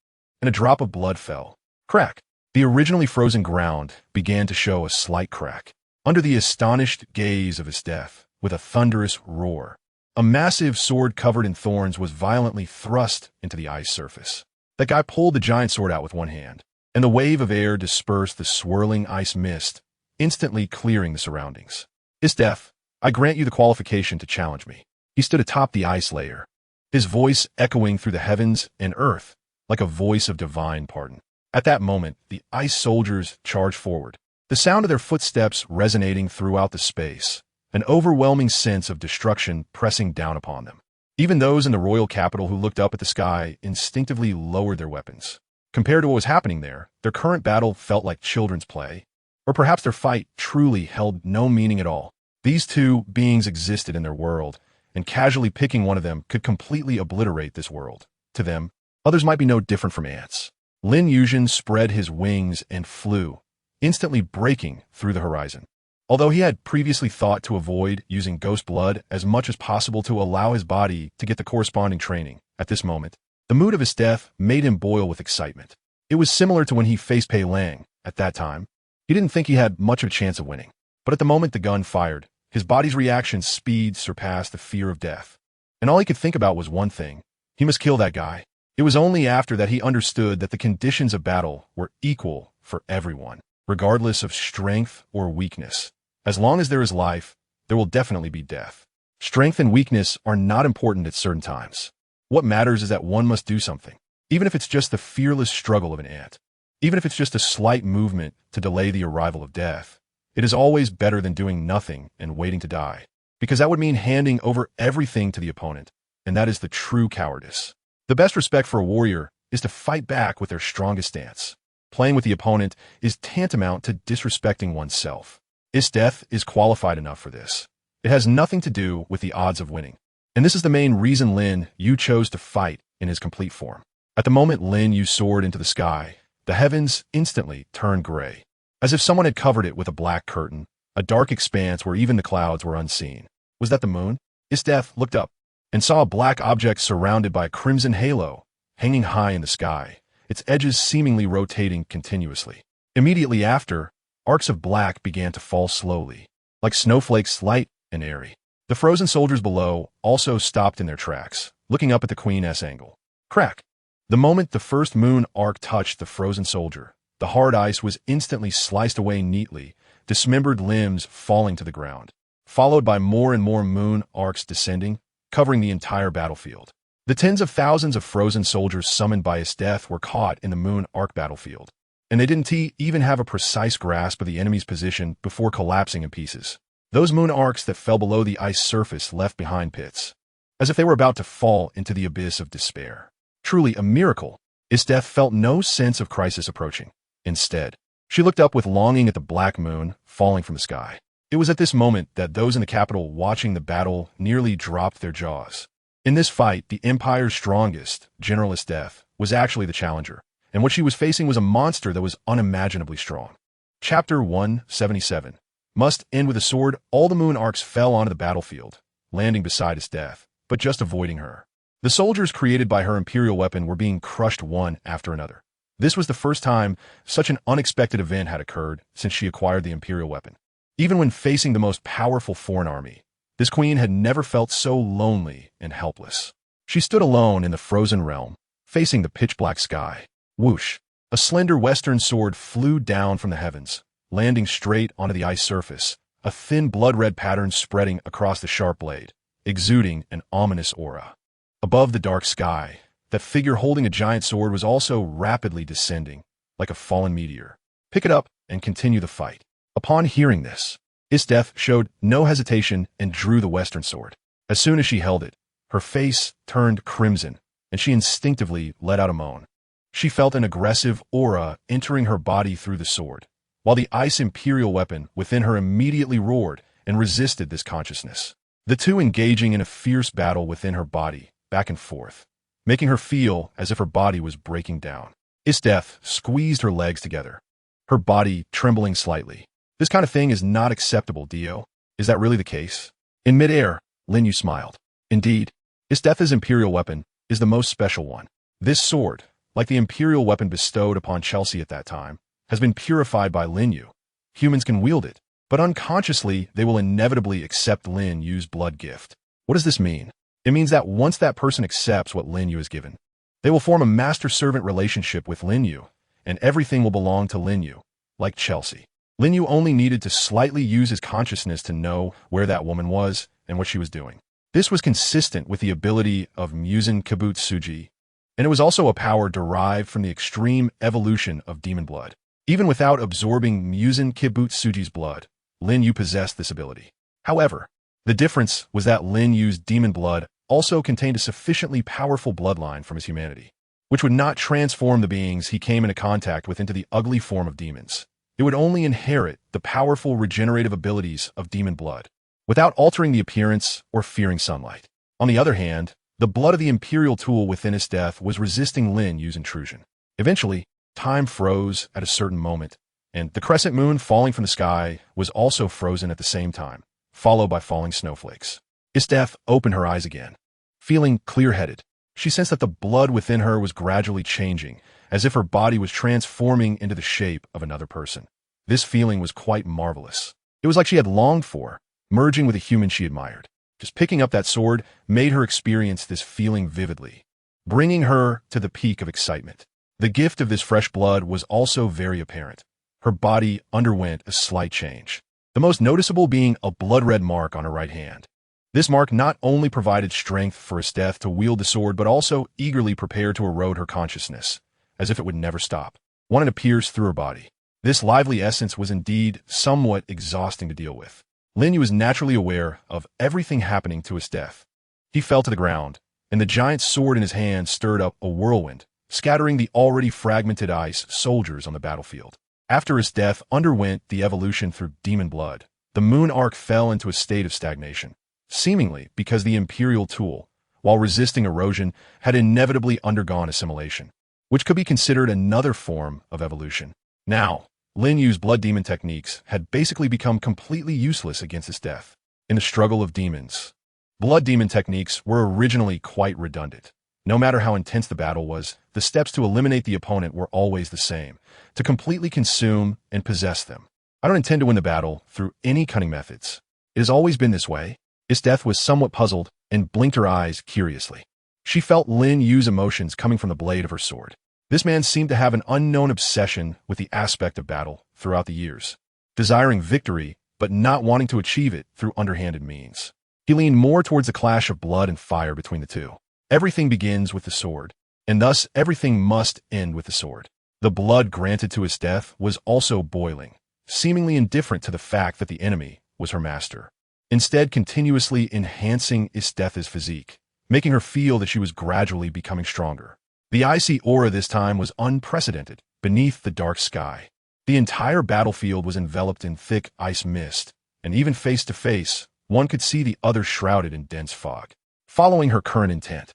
and a drop of blood fell. Crack! The originally frozen ground began to show a slight crack. Under the astonished gaze of Isteth, with a thunderous roar, a massive sword covered in thorns was violently thrust into the ice surface. That guy pulled the giant sword out with one hand, and the wave of air dispersed the swirling ice mist, instantly clearing the surroundings. Isteth, I grant you the qualification to challenge me. He stood atop the ice layer, his voice echoing through the heavens and earth like a voice of divine pardon. At that moment, the ice soldiers charged forward, the sound of their footsteps resonating throughout the space, an overwhelming sense of destruction pressing down upon them. Even those in the royal capital who looked up at the sky instinctively lowered their weapons. Compared to what was happening there, their current battle felt like children's play, or perhaps their fight truly held no meaning at all. These two beings existed in their world, and casually picking one of them could completely obliterate this world. To them, others might be no different from ants. Lin Yu spread his wings and flew, instantly breaking through the horizon. Although he had previously thought to avoid using ghost blood as much as possible to allow his body to get the corresponding training, at this moment, the mood of his death made him boil with excitement. It was similar to when he faced Pei Lang. At that time, he didn't think he had much of a chance of winning. But at the moment the gun fired, his body's reaction speed surpassed the fear of death. And all he could think about was one thing: he must kill that guy. It was only after that he understood that the conditions of battle were equal for everyone, regardless of strength or weakness. As long as there is life, there will definitely be death. Strength and weakness are not important at certain times. What matters is that one must do something, even if it's just the fearless struggle of an ant. Even if it's just a slight movement to delay the arrival of death, it is always better than doing nothing and waiting to die, because that would mean handing over everything to the opponent, and that is the true cowardice. The best respect for a warrior is to fight back with their strongest stance. Playing with the opponent is tantamount to disrespecting oneself. Isteth is qualified enough for this. It has nothing to do with the odds of winning. And this is the main reason Lin Yu chose to fight in his complete form. At the moment Lin Yu soared into the sky, the heavens instantly turned gray, as if someone had covered it with a black curtain, a dark expanse where even the clouds were unseen. Was that the moon? Isteth looked up and saw a black object surrounded by a crimson halo, hanging high in the sky, its edges seemingly rotating continuously. Immediately after, arcs of black began to fall slowly, like snowflakes light and airy. The frozen soldiers below also stopped in their tracks, looking up at the Queen's angle. Crack! The moment the first moon arc touched the frozen soldier, the hard ice was instantly sliced away neatly, dismembered limbs falling to the ground, followed by more and more moon arcs descending, covering the entire battlefield. The tens of thousands of frozen soldiers summoned by Isteth were caught in the moon arc battlefield, and they didn't even have a precise grasp of the enemy's position before collapsing in pieces. Those moon arcs that fell below the ice surface left behind pits, as if they were about to fall into the abyss of despair. Truly a miracle. Isteth felt no sense of crisis approaching. Instead, she looked up with longing at the black moon falling from the sky. It was at this moment that those in the capital watching the battle nearly dropped their jaws. In this fight, the Empire's strongest, General Isteth, was actually the challenger, and what she was facing was a monster that was unimaginably strong. Chapter 177. Must end with a sword. All the moon arcs fell onto the battlefield, landing beside Isteth, but just avoiding her. The soldiers created by her imperial weapon were being crushed one after another. This was the first time such an unexpected event had occurred since she acquired the imperial weapon. Even when facing the most powerful foreign army, this queen had never felt so lonely and helpless. She stood alone in the frozen realm, facing the pitch-black sky. Whoosh! A slender western sword flew down from the heavens, landing straight onto the ice surface, a thin blood-red pattern spreading across the sharp blade, exuding an ominous aura. Above the dark sky, that figure holding a giant sword was also rapidly descending, like a fallen meteor. Pick it up and continue the fight. Upon hearing this, Isteth showed no hesitation and drew the western sword. As soon as she held it, her face turned crimson, and she instinctively let out a moan. She felt an aggressive aura entering her body through the sword, while the ice imperial weapon within her immediately roared and resisted this consciousness. The two engaging in a fierce battle within her body, back and forth, making her feel as if her body was breaking down. Death squeezed her legs together, her body trembling slightly. This kind of thing is not acceptable, Dio. Is that really the case? In midair, Lin Yu smiled. Indeed, Death's imperial weapon is the most special one. This sword, like the imperial weapon bestowed upon Chelsea at that time, has been purified by Lin Yu. Humans can wield it, but unconsciously they will inevitably accept Lin Yu's blood gift. What does this mean? It means that once that person accepts what Lin Yu is given, they will form a master-servant relationship with Lin Yu, and everything will belong to Lin Yu, like Chelsea. Lin Yu only needed to slightly use his consciousness to know where that woman was and what she was doing. This was consistent with the ability of Musen Kibutsuji, and it was also a power derived from the extreme evolution of demon blood. Even without absorbing Musen Kibutsuji's blood, Lin Yu possessed this ability. However, the difference was that Lin Yu's demon blood also contained a sufficiently powerful bloodline from his humanity, which would not transform the beings he came into contact with into the ugly form of demons. It would only inherit the powerful regenerative abilities of demon blood, without altering the appearance or fearing sunlight. On the other hand, the blood of the imperial tool within his death was resisting Lin Yu's intrusion. Eventually, time froze at a certain moment, and the crescent moon falling from the sky was also frozen at the same time, followed by falling snowflakes. Death opened her eyes again. Feeling clear-headed, she sensed that the blood within her was gradually changing, as if her body was transforming into the shape of another person. This feeling was quite marvelous. It was like she had longed for, merging with a human she admired. Just picking up that sword made her experience this feeling vividly, bringing her to the peak of excitement. The gift of this fresh blood was also very apparent. Her body underwent a slight change, the most noticeable being a blood-red mark on her right hand. This mark not only provided strength for Death to wield the sword, but also eagerly prepared to erode her consciousness, as if it would never stop, wanting to pierce through her body. This lively essence was indeed somewhat exhausting to deal with. Lin Yu was naturally aware of everything happening to Death. He fell to the ground, and the giant sword in his hand stirred up a whirlwind, scattering the already fragmented ice soldiers on the battlefield. After Death underwent the evolution through demon blood, the moon arc fell into a state of stagnation, seemingly because the imperial tool, while resisting erosion, had inevitably undergone assimilation, which could be considered another form of evolution. Now, Lin Yu's blood demon techniques had basically become completely useless against Death. In the struggle of demons, blood demon techniques were originally quite redundant. No matter how intense the battle was, the steps to eliminate the opponent were always the same: to completely consume and possess them. I don't intend to win the battle through any cunning methods. It has always been this way. Death was somewhat puzzled and blinked her eyes curiously. She felt Lin Yu's emotions coming from the blade of her sword. This man seemed to have an unknown obsession with the aspect of battle throughout the years, desiring victory but not wanting to achieve it through underhanded means. He leaned more towards the clash of blood and fire between the two. Everything begins with the sword, and thus everything must end with the sword. The blood granted to Death was also boiling, seemingly indifferent to the fact that the enemy was her master, instead continuously enhancing Death's physique, making her feel that she was gradually becoming stronger. The icy aura this time was unprecedented. Beneath the dark sky, the entire battlefield was enveloped in thick ice mist, and even face to face, one could see the other shrouded in dense fog. Following her current intent,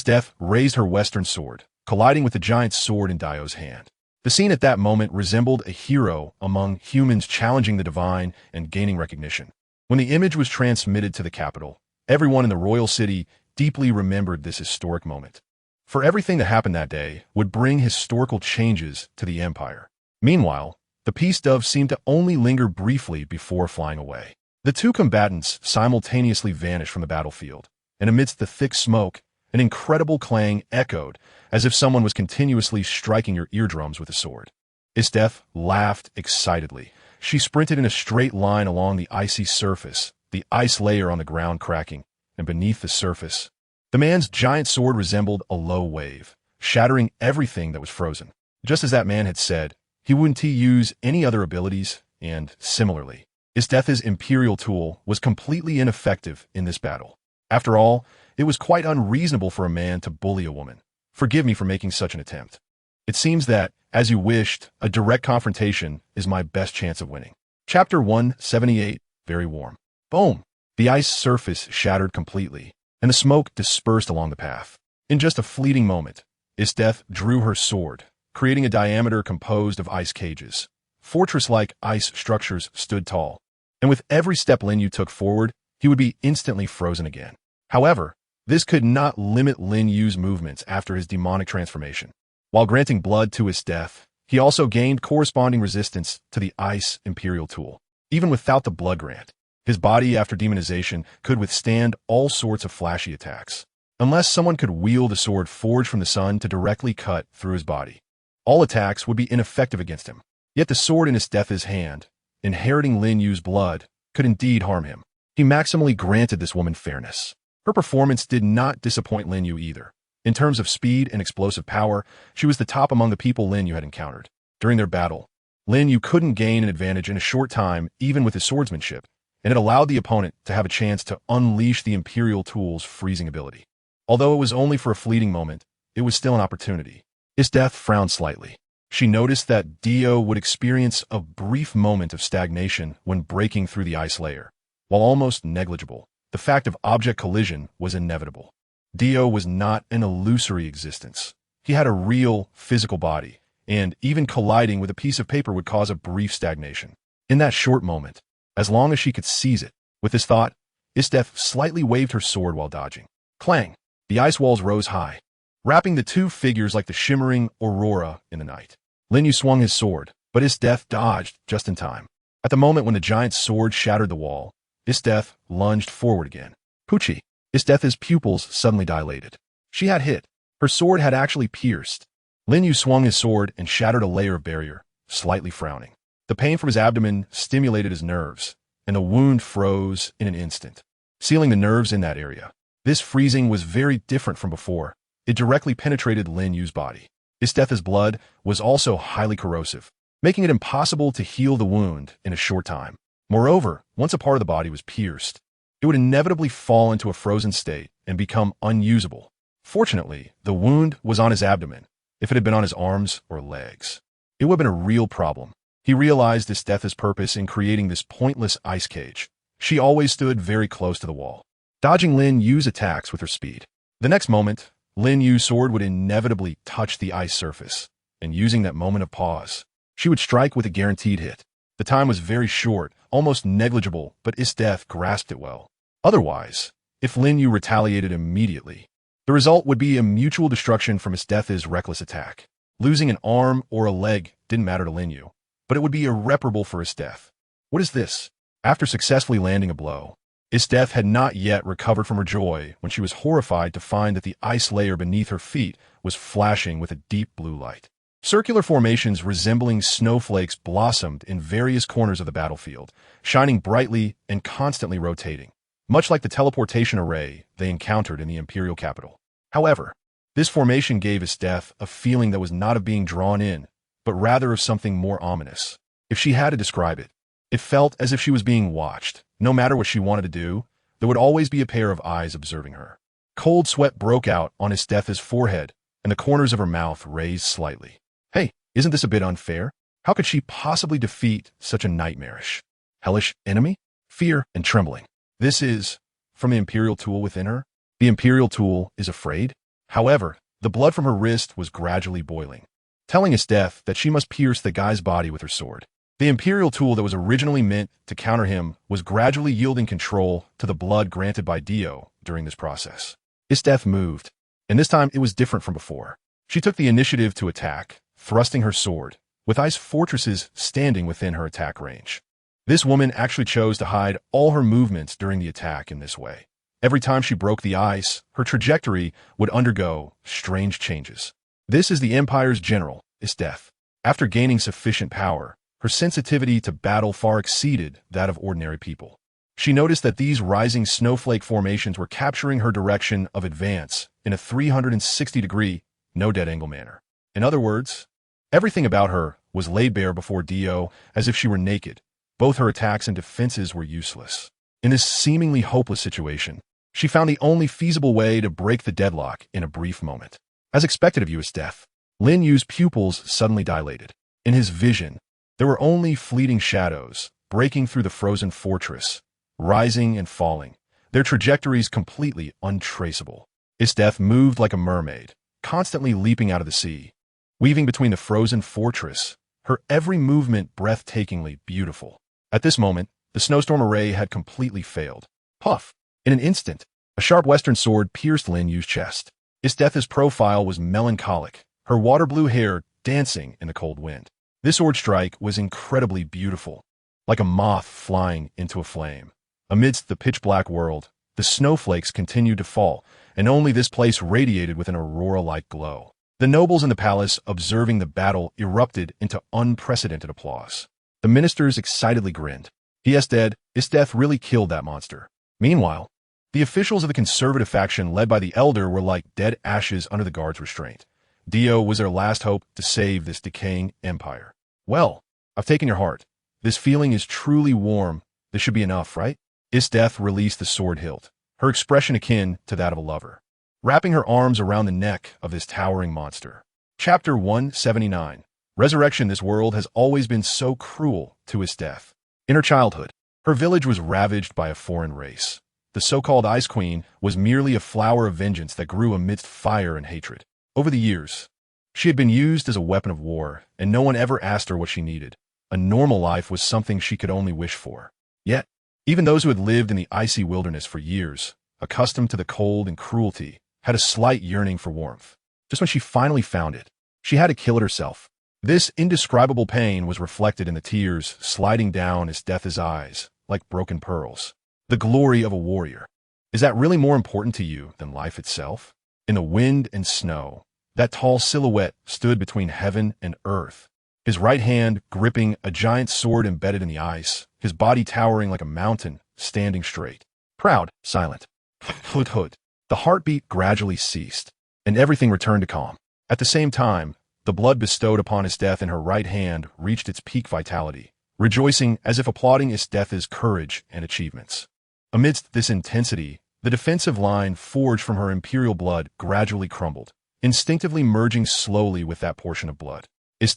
Death raised her western sword, colliding with the giant sword in Dio's hand. The scene at that moment resembled a hero among humans challenging the divine and gaining recognition. When the image was transmitted to the capital, everyone in the royal city deeply remembered this historic moment. For everything that happened that day would bring historical changes to the empire. Meanwhile, the peace dove seemed to only linger briefly before flying away. The two combatants simultaneously vanished from the battlefield, and amidst the thick smoke, an incredible clang echoed, as if someone was continuously striking your eardrums with a sword. Death laughed excitedly. She sprinted in a straight line along the icy surface, the ice layer on the ground cracking, and beneath the surface, the man's giant sword resembled a low wave, shattering everything that was frozen. Just as that man had said, he wouldn't use any other abilities, and similarly, Death's imperial tool was completely ineffective in this battle. After all, it was quite unreasonable for a man to bully a woman. Forgive me for making such an attempt. It seems that, as you wished, a direct confrontation is my best chance of winning. Chapter 178, Very Warm. Boom! The ice surface shattered completely, and the smoke dispersed along the path. In just a fleeting moment, Isteth drew her sword, creating a diameter composed of ice cages. Fortress-like ice structures stood tall, and with every step Lin Yu took forward, he would be instantly frozen again. However, this could not limit Lin Yu's movements after his demonic transformation. While granting blood to Isteth, he also gained corresponding resistance to the ice imperial tool. Even without the blood grant, his body after demonization could withstand all sorts of flashy attacks. Unless someone could wield a sword forged from the sun to directly cut through his body, all attacks would be ineffective against him. Yet the sword in Isteth's hand, inheriting Lin Yu's blood, could indeed harm him. He maximally granted this woman fairness. Her performance did not disappoint Lin Yu either. In terms of speed and explosive power, she was the top among the people Lin Yu had encountered. During their battle, Lin Yu couldn't gain an advantage in a short time even with his swordsmanship, and it allowed the opponent to have a chance to unleash the imperial tool's freezing ability. Although it was only for a fleeting moment, it was still an opportunity. Isteth frowned slightly. She noticed that Dio would experience a brief moment of stagnation when breaking through the ice layer. While almost negligible, the fact of object collision was inevitable. Dio was not an illusory existence. He had a real, physical body, and even colliding with a piece of paper would cause a brief stagnation. In that short moment, as long as she could seize it, with this thought, Isteth slightly waved her sword while dodging. Clang! The ice walls rose high, wrapping the two figures like the shimmering aurora in the night. Lin Yu swung his sword, but Isteth dodged just in time. At the moment when the giant's sword shattered the wall, Isteth lunged forward again. Poochie! Isteth's pupils suddenly dilated. She had hit. Her sword had actually pierced. Lin Yu swung his sword and shattered a layer of barrier, slightly frowning. The pain from his abdomen stimulated his nerves, and the wound froze in an instant, sealing the nerves in that area. This freezing was very different from before. It directly penetrated Lin Yu's body. Isteth's blood was also highly corrosive, making it impossible to heal the wound in a short time. Moreover, once a part of the body was pierced, it would inevitably fall into a frozen state and become unusable. Fortunately, the wound was on his abdomen. If it had been on his arms or legs, it would have been a real problem. He realized Isteth's purpose in creating this pointless ice cage. She always stood very close to the wall, dodging Lin Yu's attacks with her speed. The next moment, Lin Yu's sword would inevitably touch the ice surface, and using that moment of pause, she would strike with a guaranteed hit. The time was very short, almost negligible, but Isteth grasped it well. Otherwise, if Lin Yu retaliated immediately, the result would be a mutual destruction from Isteth's reckless attack. Losing an arm or a leg didn't matter to Lin Yu, but it would be irreparable for Isteth. What is this? After successfully landing a blow, Isteth had not yet recovered from her joy when she was horrified to find that the ice layer beneath her feet was flashing with a deep blue light. Circular formations resembling snowflakes blossomed in various corners of the battlefield, shining brightly and constantly rotating, much like the teleportation array they encountered in the imperial capital. However, this formation gave Isteth a feeling that was not of being drawn in, but rather of something more ominous. If she had to describe it, it felt as if she was being watched. No matter what she wanted to do, there would always be a pair of eyes observing her. Cold sweat broke out on Isteth's forehead, and the corners of her mouth raised slightly. Hey, isn't this a bit unfair? How could she possibly defeat such a nightmarish, hellish enemy? Fear and trembling. This is from the imperial tool within her. The imperial tool is afraid. However, the blood from her wrist was gradually boiling, telling Isteth that she must pierce the guy's body with her sword. The imperial tool that was originally meant to counter him was gradually yielding control to the blood granted by Dio during this process. Isteth moved, and this time it was different from before. She took the initiative to attack, thrusting her sword, with ice fortresses standing within her attack range. This woman actually chose to hide all her movements during the attack in this way. Every time she broke the ice, her trajectory would undergo strange changes. This is the Empire's general, Isteth. After gaining sufficient power, her sensitivity to battle far exceeded that of ordinary people. She noticed that these rising snowflake formations were capturing her direction of advance in a 360-degree, no dead angle manner. In other words, everything about her was laid bare before Dio as if she were naked. Both her attacks and defenses were useless. In this seemingly hopeless situation, she found the only feasible way to break the deadlock in a brief moment. As expected of you, Isteth, Lin Yu's pupils suddenly dilated. In his vision, there were only fleeting shadows, breaking through the frozen fortress, rising and falling, their trajectories completely untraceable. Death moved like a mermaid, constantly leaping out of the sea, weaving between the frozen fortress, her every movement breathtakingly beautiful. At this moment, the snowstorm array had completely failed. Puff! In an instant, a sharp western sword pierced Lin Yu's chest. Death's profile was melancholic, her water blue hair dancing in the cold wind. This sword strike was incredibly beautiful, like a moth flying into a flame. Amidst the pitch-black world, the snowflakes continued to fall, and only this place radiated with an aurora-like glow. The nobles in the palace, observing the battle, erupted into unprecedented applause. The ministers excitedly grinned. He is dead. Death really killed that monster. Meanwhile, the officials of the conservative faction led by the elder were like dead ashes under the guard's restraint. Dio was their last hope to save this decaying empire. Well, I've taken your heart. This feeling is truly warm. This should be enough, right? Death released the sword hilt, her expression akin to that of a lover, wrapping her arms around the neck of this towering monster. Chapter 179. Resurrection. This world has always been so cruel to Death. In her childhood, her village was ravaged by a foreign race. The so-called Ice Queen was merely a flower of vengeance that grew amidst fire and hatred. Over the years, she had been used as a weapon of war, and no one ever asked her what she needed. A normal life was something she could only wish for. Yet, even those who had lived in the icy wilderness for years, accustomed to the cold and cruelty, had a slight yearning for warmth. Just when she finally found it, she had to kill it herself. This indescribable pain was reflected in the tears sliding down Death's eyes, like broken pearls. The glory of a warrior. Is that really more important to you than life itself? In the wind and snow, that tall silhouette stood between heaven and earth, his right hand gripping a giant sword embedded in the ice, his body towering like a mountain, standing straight. Proud, silent. Hood. The heartbeat gradually ceased, and everything returned to calm. At the same time, the blood bestowed upon Death in her right hand reached its peak vitality, rejoicing as if applauding Death's courage and achievements. Amidst this intensity, the defensive line forged from her imperial blood gradually crumbled, instinctively merging slowly with that portion of blood.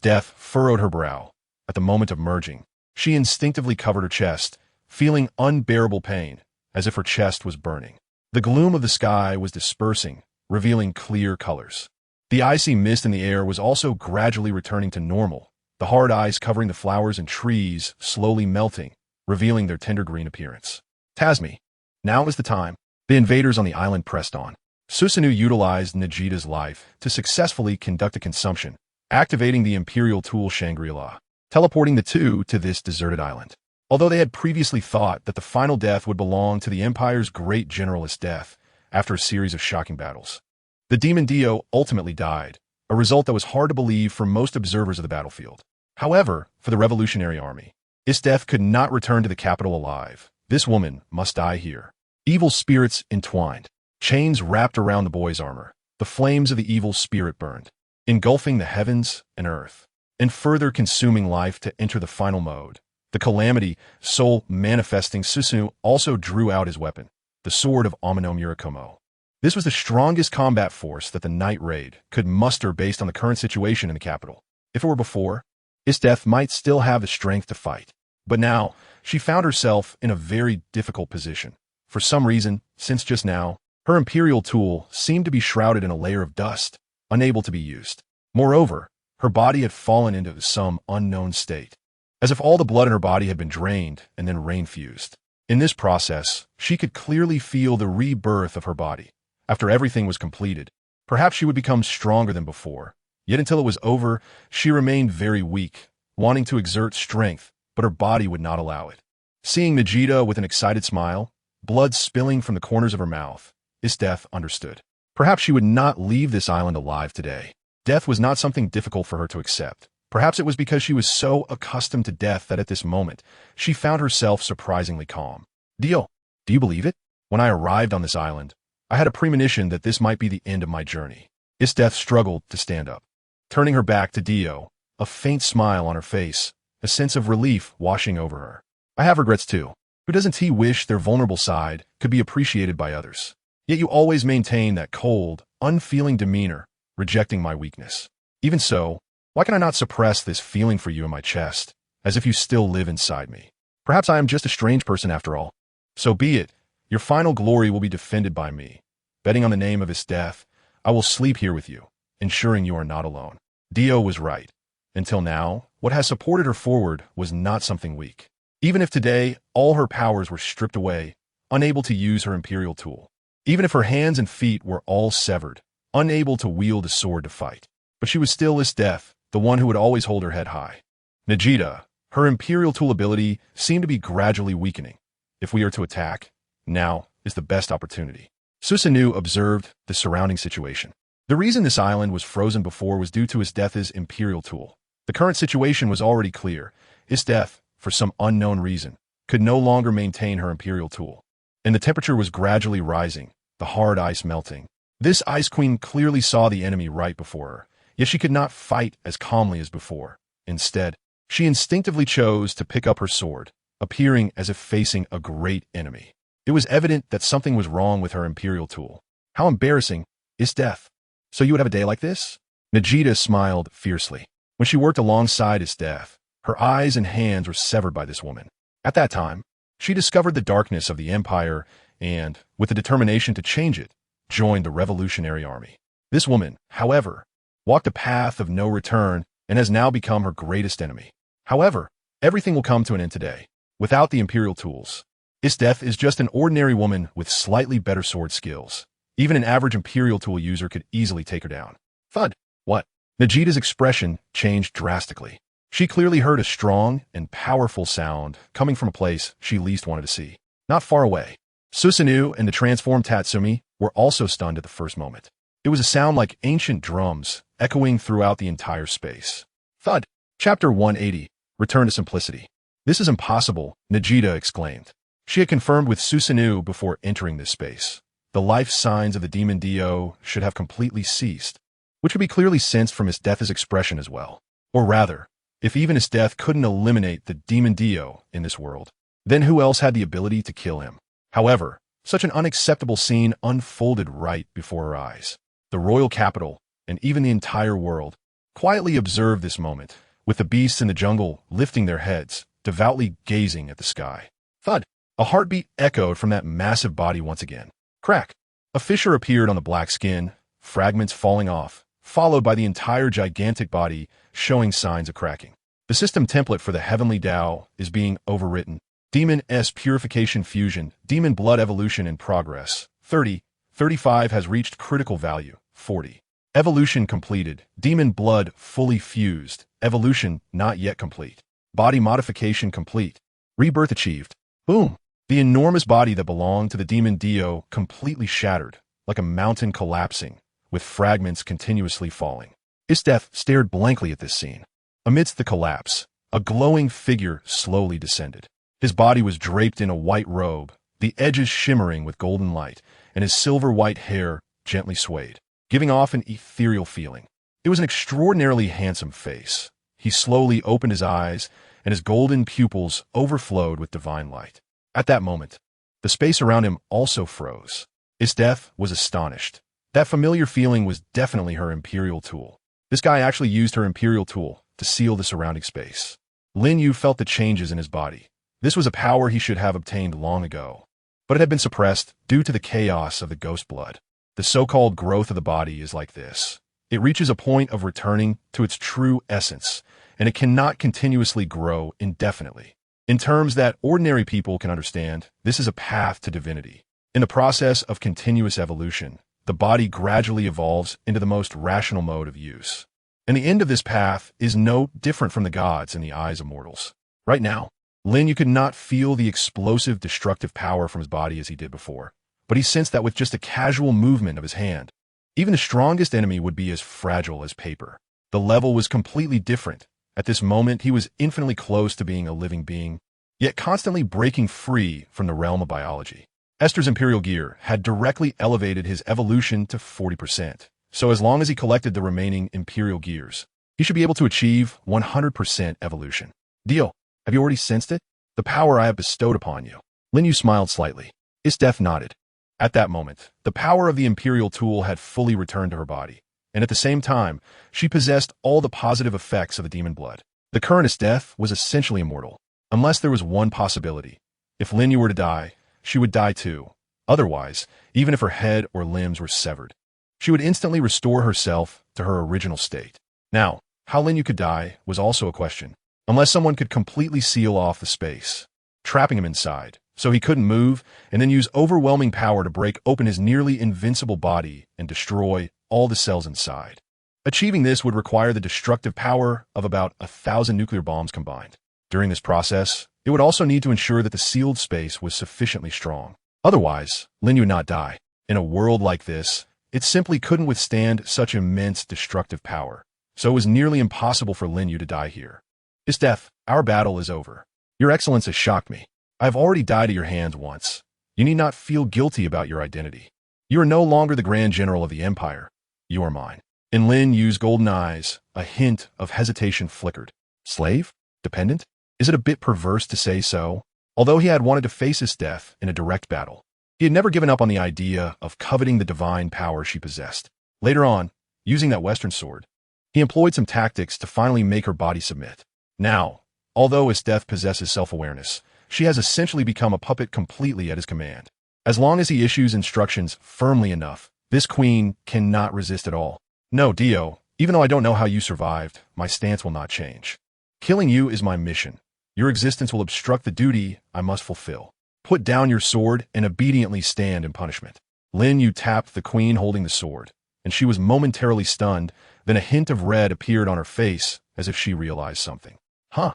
Death furrowed her brow. At the moment of merging, she instinctively covered her chest, feeling unbearable pain, as if her chest was burning. The gloom of the sky was dispersing, revealing clear colors. The icy mist in the air was also gradually returning to normal, the hard ice covering the flowers and trees slowly melting, revealing their tender green appearance. Tasmi. Now is the time. The invaders on the island pressed on. Susanoo utilized Nagita's life to successfully conduct a consumption, activating the imperial tool Shangri-La, teleporting the two to this deserted island. Although they had previously thought that the final death would belong to the Empire's great general Death after a series of shocking battles, the demon Dio ultimately died, a result that was hard to believe for most observers of the battlefield. However, for the Revolutionary Army, Death could not return to the capital alive. This woman must die here. Evil spirits entwined. Chains wrapped around the boy's armor. The flames of the evil spirit burned, engulfing the heavens and earth, and further consuming life to enter the final mode. The calamity, soul manifesting Susanoo also drew out his weapon, the sword of Amino Murakumo. This was the strongest combat force that the Night Raid could muster based on the current situation in the capital. If it were before, Death might still have the strength to fight. But now, she found herself in a very difficult position. For some reason, since just now, her imperial tool seemed to be shrouded in a layer of dust, unable to be used. Moreover, her body had fallen into some unknown state, as if all the blood in her body had been drained and then rain-fused. In this process, she could clearly feel the rebirth of her body. After everything was completed, perhaps she would become stronger than before. Yet until it was over, she remained very weak, wanting to exert strength, but her body would not allow it. Seeing Nagita with an excited smile, blood spilling from the corners of her mouth, Death understood. Perhaps she would not leave this island alive today. Death was not something difficult for her to accept. Perhaps it was because she was so accustomed to death that at this moment, she found herself surprisingly calm. Dio, do you believe it? When I arrived on this island, I had a premonition that this might be the end of my journey. Death struggled to stand up. Turning her back to Dio, a faint smile on her face, a sense of relief washing over her. I have regrets too. Who doesn't he wish their vulnerable side could be appreciated by others? Yet you always maintain that cold, unfeeling demeanor, rejecting my weakness. Even so, why can I not suppress this feeling for you in my chest, as if you still live inside me? Perhaps I am just a strange person after all. So be it. Your final glory will be defended by me. Betting on the name of his death, I will sleep here with you, ensuring you are not alone. Dio was right. Until now, what has supported her forward was not something weak. Even if today all her powers were stripped away, unable to use her imperial tool. Even if her hands and feet were all severed, unable to wield a sword to fight. But she was still this death, the one who would always hold her head high. Nagita, her imperial tool ability seemed to be gradually weakening. If we are to attack, now is the best opportunity. Susanoo observed the surrounding situation. The reason this island was frozen before was due to Isdeth's imperial tool. The current situation was already clear. Isdeth, for some unknown reason, could no longer maintain her imperial tool. And the temperature was gradually rising, the hard ice melting. This Ice Queen clearly saw the enemy right before her, yet she could not fight as calmly as before. Instead, she instinctively chose to pick up her sword, appearing as if facing a great enemy. It was evident that something was wrong with her imperial tool. How embarrassing. Isdeth. So you would have a day like this? Nagita smiled fiercely. When she worked alongside Isdeth, her eyes and hands were severed by this woman. At that time, she discovered the darkness of the Empire and, with the determination to change it, joined the Revolutionary Army. This woman, however, walked a path of no return and has now become her greatest enemy. However, everything will come to an end today. Without the imperial tools, Isdeth is just an ordinary woman with slightly better sword skills. Even an average imperial tool user could easily take her down. Thud. What? Nagita's expression changed drastically. She clearly heard a strong and powerful sound coming from a place she least wanted to see. Not far away. Susanoo and the transformed Tatsumi were also stunned at the first moment. It was a sound like ancient drums echoing throughout the entire space. Thud. Chapter 180. Return to simplicity. This is impossible, Nagita exclaimed. She had confirmed with Susanoo before entering this space. The life signs of the demon Dio should have completely ceased, which could be clearly sensed from Isdeth's expression as well. Or rather, if even Isdeth couldn't eliminate the demon Dio in this world, then who else had the ability to kill him? However, such an unacceptable scene unfolded right before her eyes. The royal capital, and even the entire world, quietly observed this moment, with the beasts in the jungle lifting their heads, devoutly gazing at the sky. Thud! A heartbeat echoed from that massive body once again. Crack! A fissure appeared on the black skin, fragments falling off, followed by the entire gigantic body showing signs of cracking. The system template for the heavenly Tao is being overwritten. Demon S Purification Fusion, Demon Blood Evolution in progress. 30. 35 has reached critical value. 40. Evolution completed. Demon Blood fully fused. Evolution not yet complete. Body modification complete. Rebirth achieved. Boom! The enormous body that belonged to the demon Dio completely shattered, like a mountain collapsing, with fragments continuously falling. Isdeth stared blankly at this scene. Amidst the collapse, a glowing figure slowly descended. His body was draped in a white robe, the edges shimmering with golden light, and his silver-white hair gently swayed, giving off an ethereal feeling. It was an extraordinarily handsome face. He slowly opened his eyes, and his golden pupils overflowed with divine light. At that moment, the space around him also froze. Isdeth was astonished. That familiar feeling was definitely her imperial tool. This guy actually used her imperial tool to seal the surrounding space. Lin Yu felt the changes in his body. This was a power he should have obtained long ago, but it had been suppressed due to the chaos of the ghost blood. The so-called growth of the body is like this. It reaches a point of returning to its true essence, and it cannot continuously grow indefinitely. In terms that ordinary people can understand, this is a path to divinity. In the process of continuous evolution, the body gradually evolves into the most rational mode of use. And the end of this path is no different from the gods in the eyes of mortals. Right now, Lin Yu could not feel the explosive, destructive power from his body as he did before, but he sensed that with just a casual movement of his hand, even the strongest enemy would be as fragile as paper. The level was completely different. At this moment, he was infinitely close to being a living being, yet constantly breaking free from the realm of biology. Esther's Imperial Gear had directly elevated his evolution to 40%, so as long as he collected the remaining Imperial Gears, he should be able to achieve 100% evolution. Deal. Have you already sensed it? The power I have bestowed upon you. Lin Yu smiled slightly. Isdeth nodded. At that moment, the power of the Imperial tool had fully returned to her body. and at the same time, she possessed all the positive effects of the demon blood. The current's death was essentially immortal, unless there was one possibility. If Lin Yu were to die, she would die too. Otherwise, even if her head or limbs were severed, she would instantly restore herself to her original state. Now, how Lin Yu could die was also a question, unless someone could completely seal off the space, trapping him inside, so he couldn't move, and then use overwhelming power to break open his nearly invincible body and destroy all the cells inside. Achieving this would require the destructive power of about 1,000 nuclear bombs combined. During this process, it would also need to ensure that the sealed space was sufficiently strong. Otherwise, Lin Yu would not die. In a world like this, it simply couldn't withstand such immense destructive power, so it was nearly impossible for Lin Yu to die here. His death, our battle is over. Your Excellence has shocked me. I have already died at your hands once. You need not feel guilty about your identity. You are no longer the Grand General of the Empire. You are mine. In Lin Yu's golden eyes, a hint of hesitation flickered. Slave? Dependent? Is it a bit perverse to say so? Although he had wanted to face his death in a direct battle, he had never given up on the idea of coveting the divine power she possessed. Later on, using that Western sword, he employed some tactics to finally make her body submit. Now, although his death possesses self-awareness, she has essentially become a puppet completely at his command. As long as he issues instructions firmly enough, this queen cannot resist at all. No, Dio, even though I don't know how you survived, my stance will not change. Killing you is my mission. Your existence will obstruct the duty I must fulfill. Put down your sword and obediently stand in punishment. Lin Yu tapped the queen holding the sword, and she was momentarily stunned, then a hint of red appeared on her face as if she realized something. Huh.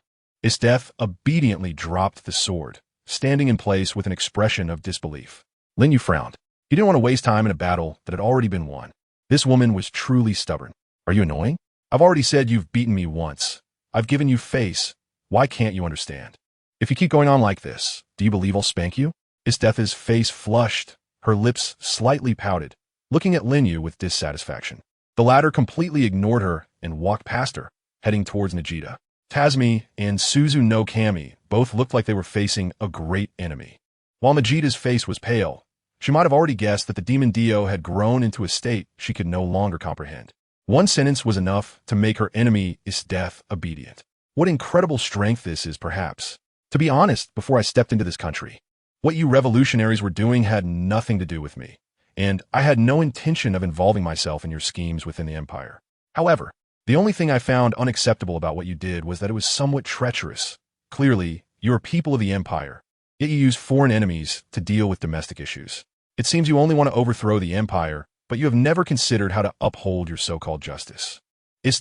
Death obediently dropped the sword, standing in place with an expression of disbelief. Lin Yu frowned. He didn't want to waste time in a battle that had already been won. This woman was truly stubborn. Are you annoying? I've already said you've beaten me once. I've given you face. Why can't you understand? If you keep going on like this, do you believe I'll spank you? Death's face flushed, her lips slightly pouted, looking at Lin Yu with dissatisfaction. The latter completely ignored her and walked past her, heading towards Nagita. Tazmi and Suzu no Kami both looked like they were facing a great enemy. While Nagita's face was pale, she might have already guessed that the demon Dio had grown into a state she could no longer comprehend. One sentence was enough to make her enemy Death obedient. What incredible strength this is, perhaps. To be honest, before I stepped into this country, what you revolutionaries were doing had nothing to do with me, and I had no intention of involving myself in your schemes within the Empire. However, the only thing I found unacceptable about what you did was that it was somewhat treacherous. Clearly, you are people of the Empire, yet you use foreign enemies to deal with domestic issues. It seems you only want to overthrow the Empire, but you have never considered how to uphold your so-called justice.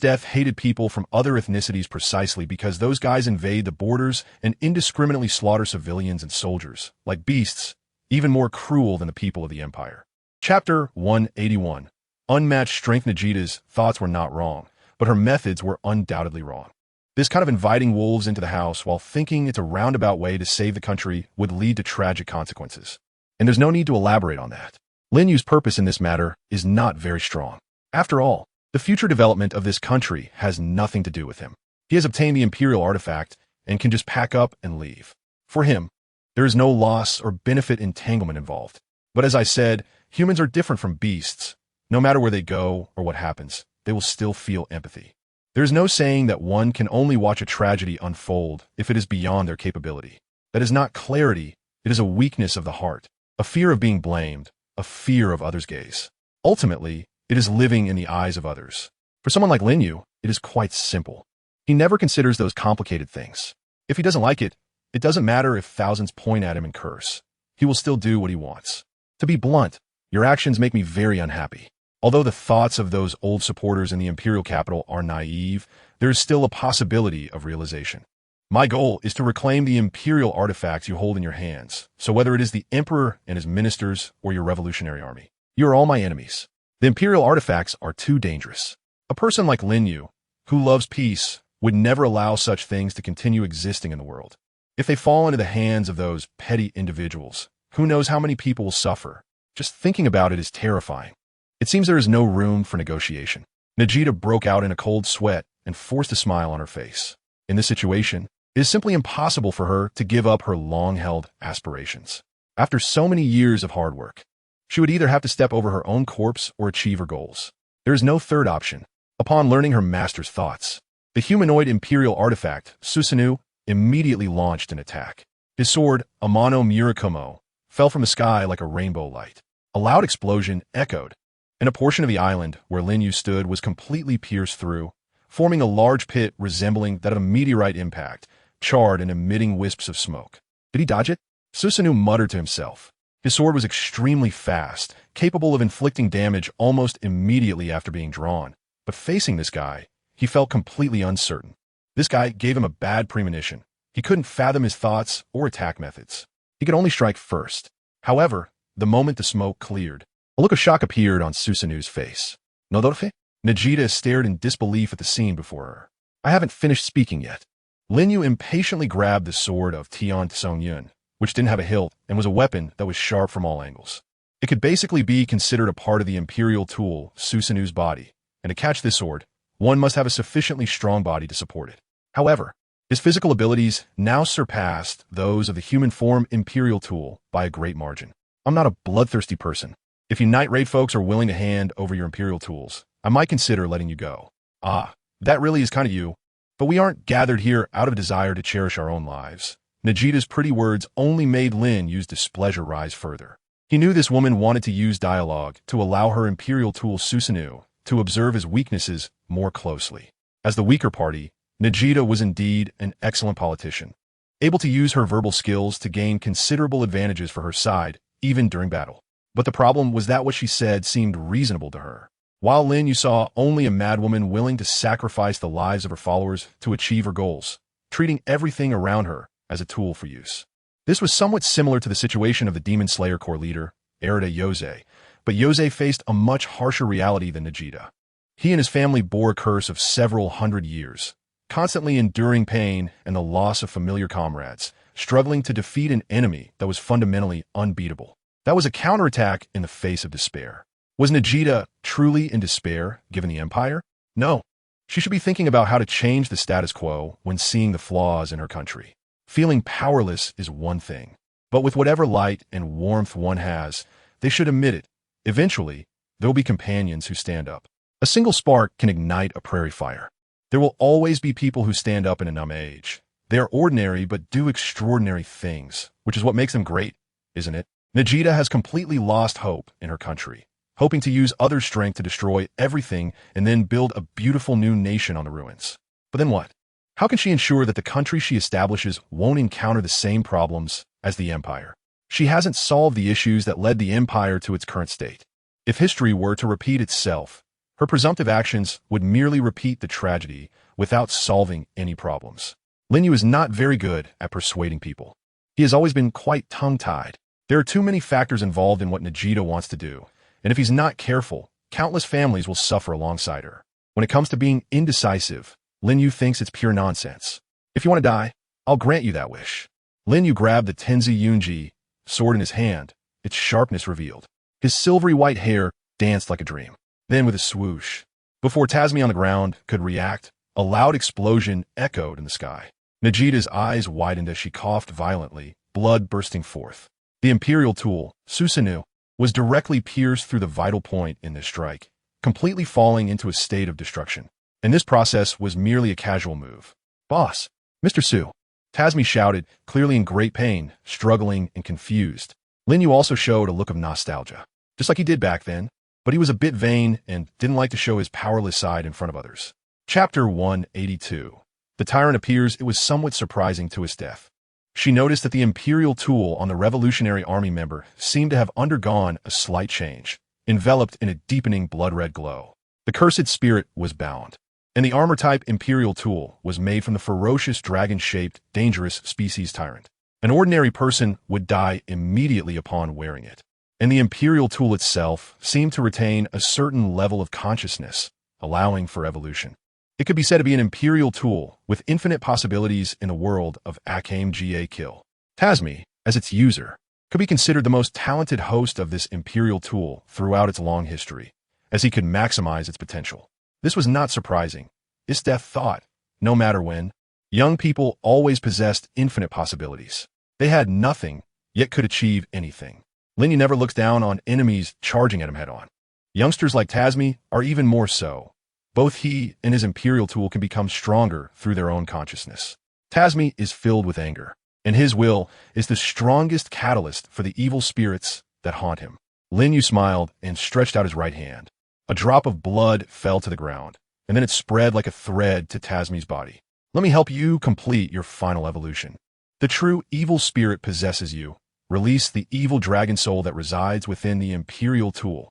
Death hated people from other ethnicities precisely because those guys invade the borders and indiscriminately slaughter civilians and soldiers, like beasts, even more cruel than the people of the Empire. Chapter 181. Unmatched strength. Nagita's thoughts were not wrong, but her methods were undoubtedly wrong. This kind of inviting wolves into the house while thinking it's a roundabout way to save the country would lead to tragic consequences. And there's no need to elaborate on that. Lin Yu's purpose in this matter is not very strong. After all, the future development of this country has nothing to do with him. He has obtained the Imperial artifact and can just pack up and leave. For him, there is no loss or benefit entanglement involved. But as I said, humans are different from beasts. No matter where they go or what happens, they will still feel empathy. There is no saying that one can only watch a tragedy unfold if it is beyond their capability. That is not clarity, it is a weakness of the heart, a fear of being blamed, a fear of others' gaze. Ultimately, it is living in the eyes of others. For someone like Lin Yu, it is quite simple. He never considers those complicated things. If he doesn't like it, it doesn't matter if thousands point at him and curse. He will still do what he wants. To be blunt, your actions make me very unhappy. Although the thoughts of those old supporters in the Imperial capital are naive, there is still a possibility of realization. My goal is to reclaim the Imperial artifacts you hold in your hands, so whether it is the Emperor and his ministers or your revolutionary army, you are all my enemies. The Imperial artifacts are too dangerous. A person like Lin Yu, who loves peace, would never allow such things to continue existing in the world. If they fall into the hands of those petty individuals, who knows how many people will suffer? Just thinking about it is terrifying. It seems there is no room for negotiation. Nagita broke out in a cold sweat and forced a smile on her face. In this situation, it is simply impossible for her to give up her long-held aspirations. After so many years of hard work, she would either have to step over her own corpse or achieve her goals. There is no third option. Upon learning her master's thoughts, the humanoid imperial artifact, Susanoo, immediately launched an attack. His sword, Amano Murakumo, fell from the sky like a rainbow light. A loud explosion echoed, and a portion of the island where Lin Yu stood was completely pierced through, forming a large pit resembling that of a meteorite impact, charred and emitting wisps of smoke. Did he dodge it? Susanoo muttered to himself. His sword was extremely fast, capable of inflicting damage almost immediately after being drawn. But facing this guy, he felt completely uncertain. This guy gave him a bad premonition. He couldn't fathom his thoughts or attack methods. He could only strike first. However, the moment the smoke cleared, a look of shock appeared on Susanoo's face. No dwarfing? Nichirin stared in disbelief at the scene before her. I haven't finished speaking yet. Lin Yu impatiently grabbed the sword of Tian Tsongyun, which didn't have a hilt and was a weapon that was sharp from all angles. It could basically be considered a part of the imperial tool, Susanoo's body, and to catch this sword, one must have a sufficiently strong body to support it. However, his physical abilities now surpassed those of the human form imperial tool by a great margin. I'm not a bloodthirsty person. If you Night Raid folks are willing to hand over your imperial tools, I might consider letting you go. Ah, that really is kind of you. But we aren't gathered here out of a desire to cherish our own lives. Nichida's pretty words only made Lin Yu's displeasure rise further. He knew this woman wanted to use dialogue to allow her imperial tool Susanoo to observe his weaknesses more closely. As the weaker party, Nichira was indeed an excellent politician, able to use her verbal skills to gain considerable advantages for her side, even during battle. But the problem was that what she said seemed reasonable to her. While Lin Yu saw only a madwoman willing to sacrifice the lives of her followers to achieve her goals, treating everything around her as a tool for use. This was somewhat similar to the situation of the Demon Slayer core leader, Erida Yose, but Yose faced a much harsher reality than Nichira. He and his family bore a curse of several hundred years, constantly enduring pain and the loss of familiar comrades, struggling to defeat an enemy that was fundamentally unbeatable. That was a counterattack in the face of despair. Was Nichira truly in despair, given the Empire? No. She should be thinking about how to change the status quo when seeing the flaws in her country. Feeling powerless is one thing, but with whatever light and warmth one has, they should admit it. Eventually, there will be companions who stand up. A single spark can ignite a prairie fire. There will always be people who stand up in a numb age. They are ordinary but do extraordinary things, which is what makes them great, isn't it? Nichira has completely lost hope in her country, hoping to use other strength to destroy everything and then build a beautiful new nation on the ruins. But then what? How can she ensure that the country she establishes won't encounter the same problems as the Empire? She hasn't solved the issues that led the Empire to its current state. If history were to repeat itself, her presumptive actions would merely repeat the tragedy without solving any problems. Lin Yu is not very good at persuading people. He has always been quite tongue-tied. There are too many factors involved in what Nichira wants to do, and if he's not careful, countless families will suffer alongside her. When it comes to being indecisive, Lin Yu thinks it's pure nonsense. If you want to die, I'll grant you that wish. Lin Yu grabbed the Tenzi Yunji sword in his hand, its sharpness revealed. His silvery white hair danced like a dream. Then with a swoosh, before Tasmi on the ground could react, a loud explosion echoed in the sky. Nichira's eyes widened as she coughed violently, blood bursting forth. The imperial tool, Susanoo, was directly pierced through the vital point in this strike, completely falling into a state of destruction. And this process was merely a casual move. Boss, Mr. Su, Tasmi shouted, clearly in great pain, struggling and confused. Lin Yu also showed a look of nostalgia, just like he did back then, but he was a bit vain and didn't like to show his powerless side in front of others. Chapter 182. The tyrant appears. It was somewhat surprising to his death. She noticed that the imperial tool on the Revolutionary Army member seemed to have undergone a slight change, enveloped in a deepening blood-red glow. The cursed spirit was bound, and the armor-type imperial tool was made from the ferocious dragon-shaped, dangerous species tyrant. An ordinary person would die immediately upon wearing it, and the imperial tool itself seemed to retain a certain level of consciousness, allowing for evolution. It could be said to be an imperial tool with infinite possibilities in the world of Accumulation Kill. Tasmi, as its user, could be considered the most talented host of this imperial tool throughout its long history, as he could maximize its potential. This was not surprising. Death thought, no matter when, young people always possessed infinite possibilities. They had nothing, yet could achieve anything. Lin Yu never looks down on enemies charging at him head-on. Youngsters like Tasmi are even more so. Both he and his imperial tool can become stronger through their own consciousness. Tasmi is filled with anger, and his will is the strongest catalyst for the evil spirits that haunt him. Lin Yu smiled and stretched out his right hand. A drop of blood fell to the ground, and then it spread like a thread to Tasmi's body. Let me help you complete your final evolution. The true evil spirit possesses you. Release the evil dragon soul that resides within the imperial tool.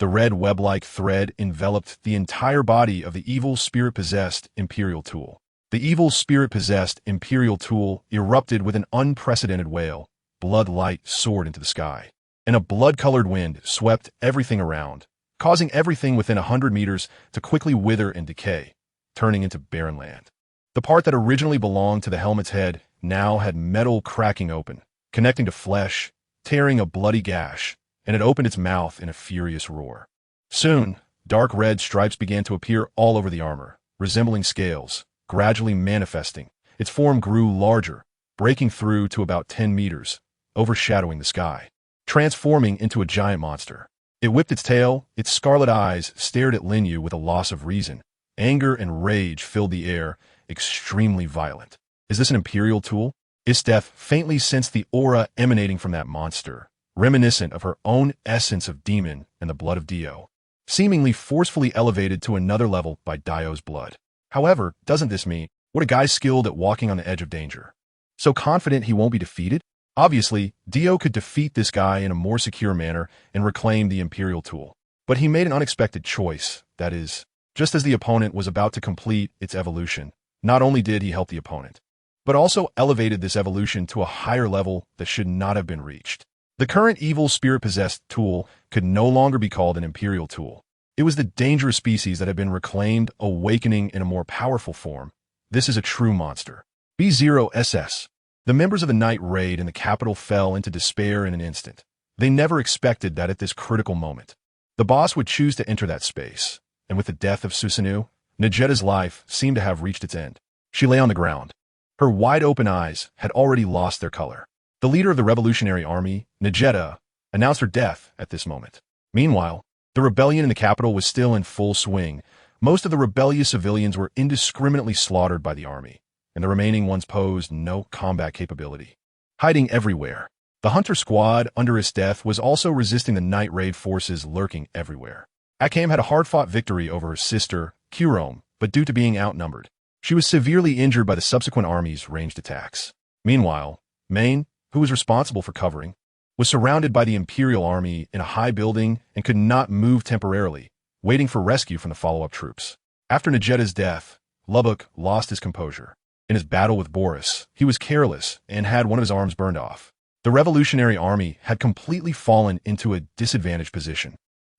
The red web-like thread enveloped the entire body of the evil spirit-possessed imperial tool. The evil spirit-possessed imperial tool erupted with an unprecedented wail. Blood light soared into the sky, and a blood-colored wind swept everything around, causing everything within 100 meters to quickly wither and decay, turning into barren land. The part that originally belonged to the helmet's head now had metal cracking open, connecting to flesh, tearing a bloody gash, and it opened its mouth in a furious roar. Soon, dark red stripes began to appear all over the armor, resembling scales, gradually manifesting. Its form grew larger, breaking through to about 10 meters, overshadowing the sky, transforming into a giant monster. It whipped its tail, its scarlet eyes stared at Lin Yu with a loss of reason. Anger and rage filled the air, extremely violent. Is this an imperial tool? Isdeth faintly sensed the aura emanating from that monster, reminiscent of her own essence of demon and the blood of Dio, seemingly forcefully elevated to another level by Dio's blood. However, doesn't this mean, what a guy skilled at walking on the edge of danger? So confident he won't be defeated? Obviously, Dio could defeat this guy in a more secure manner and reclaim the imperial tool. But he made an unexpected choice, that is, just as the opponent was about to complete its evolution, not only did he help the opponent, but also elevated this evolution to a higher level that should not have been reached. The current evil spirit-possessed tool could no longer be called an imperial tool. It was the dangerous species that had been reclaimed, awakening in a more powerful form. This is a true monster. B0SS. The members of the night raid in the capital fell into despair in an instant. They never expected that at this critical moment, the boss would choose to enter that space. And with the death of Susanoo, Nijetta's life seemed to have reached its end. She lay on the ground. Her wide-open eyes had already lost their color. The leader of the revolutionary army, Nijetta, announced her death at this moment. Meanwhile, the rebellion in the capital was still in full swing. Most of the rebellious civilians were indiscriminately slaughtered by the army, and the remaining ones posed no combat capability. Hiding everywhere, the hunter squad under his death was also resisting the night raid forces lurking everywhere. Akame had a hard-fought victory over her sister, Kurome, but due to being outnumbered, she was severely injured by the subsequent army's ranged attacks. Meanwhile, Maine, who was responsible for covering, was surrounded by the Imperial Army in a high building and could not move temporarily, waiting for rescue from the follow-up troops. After Nijetta's death, Lubbock lost his composure. In his battle with Boris, he was careless and had one of his arms burned off. The Revolutionary Army had completely fallen into a disadvantaged position.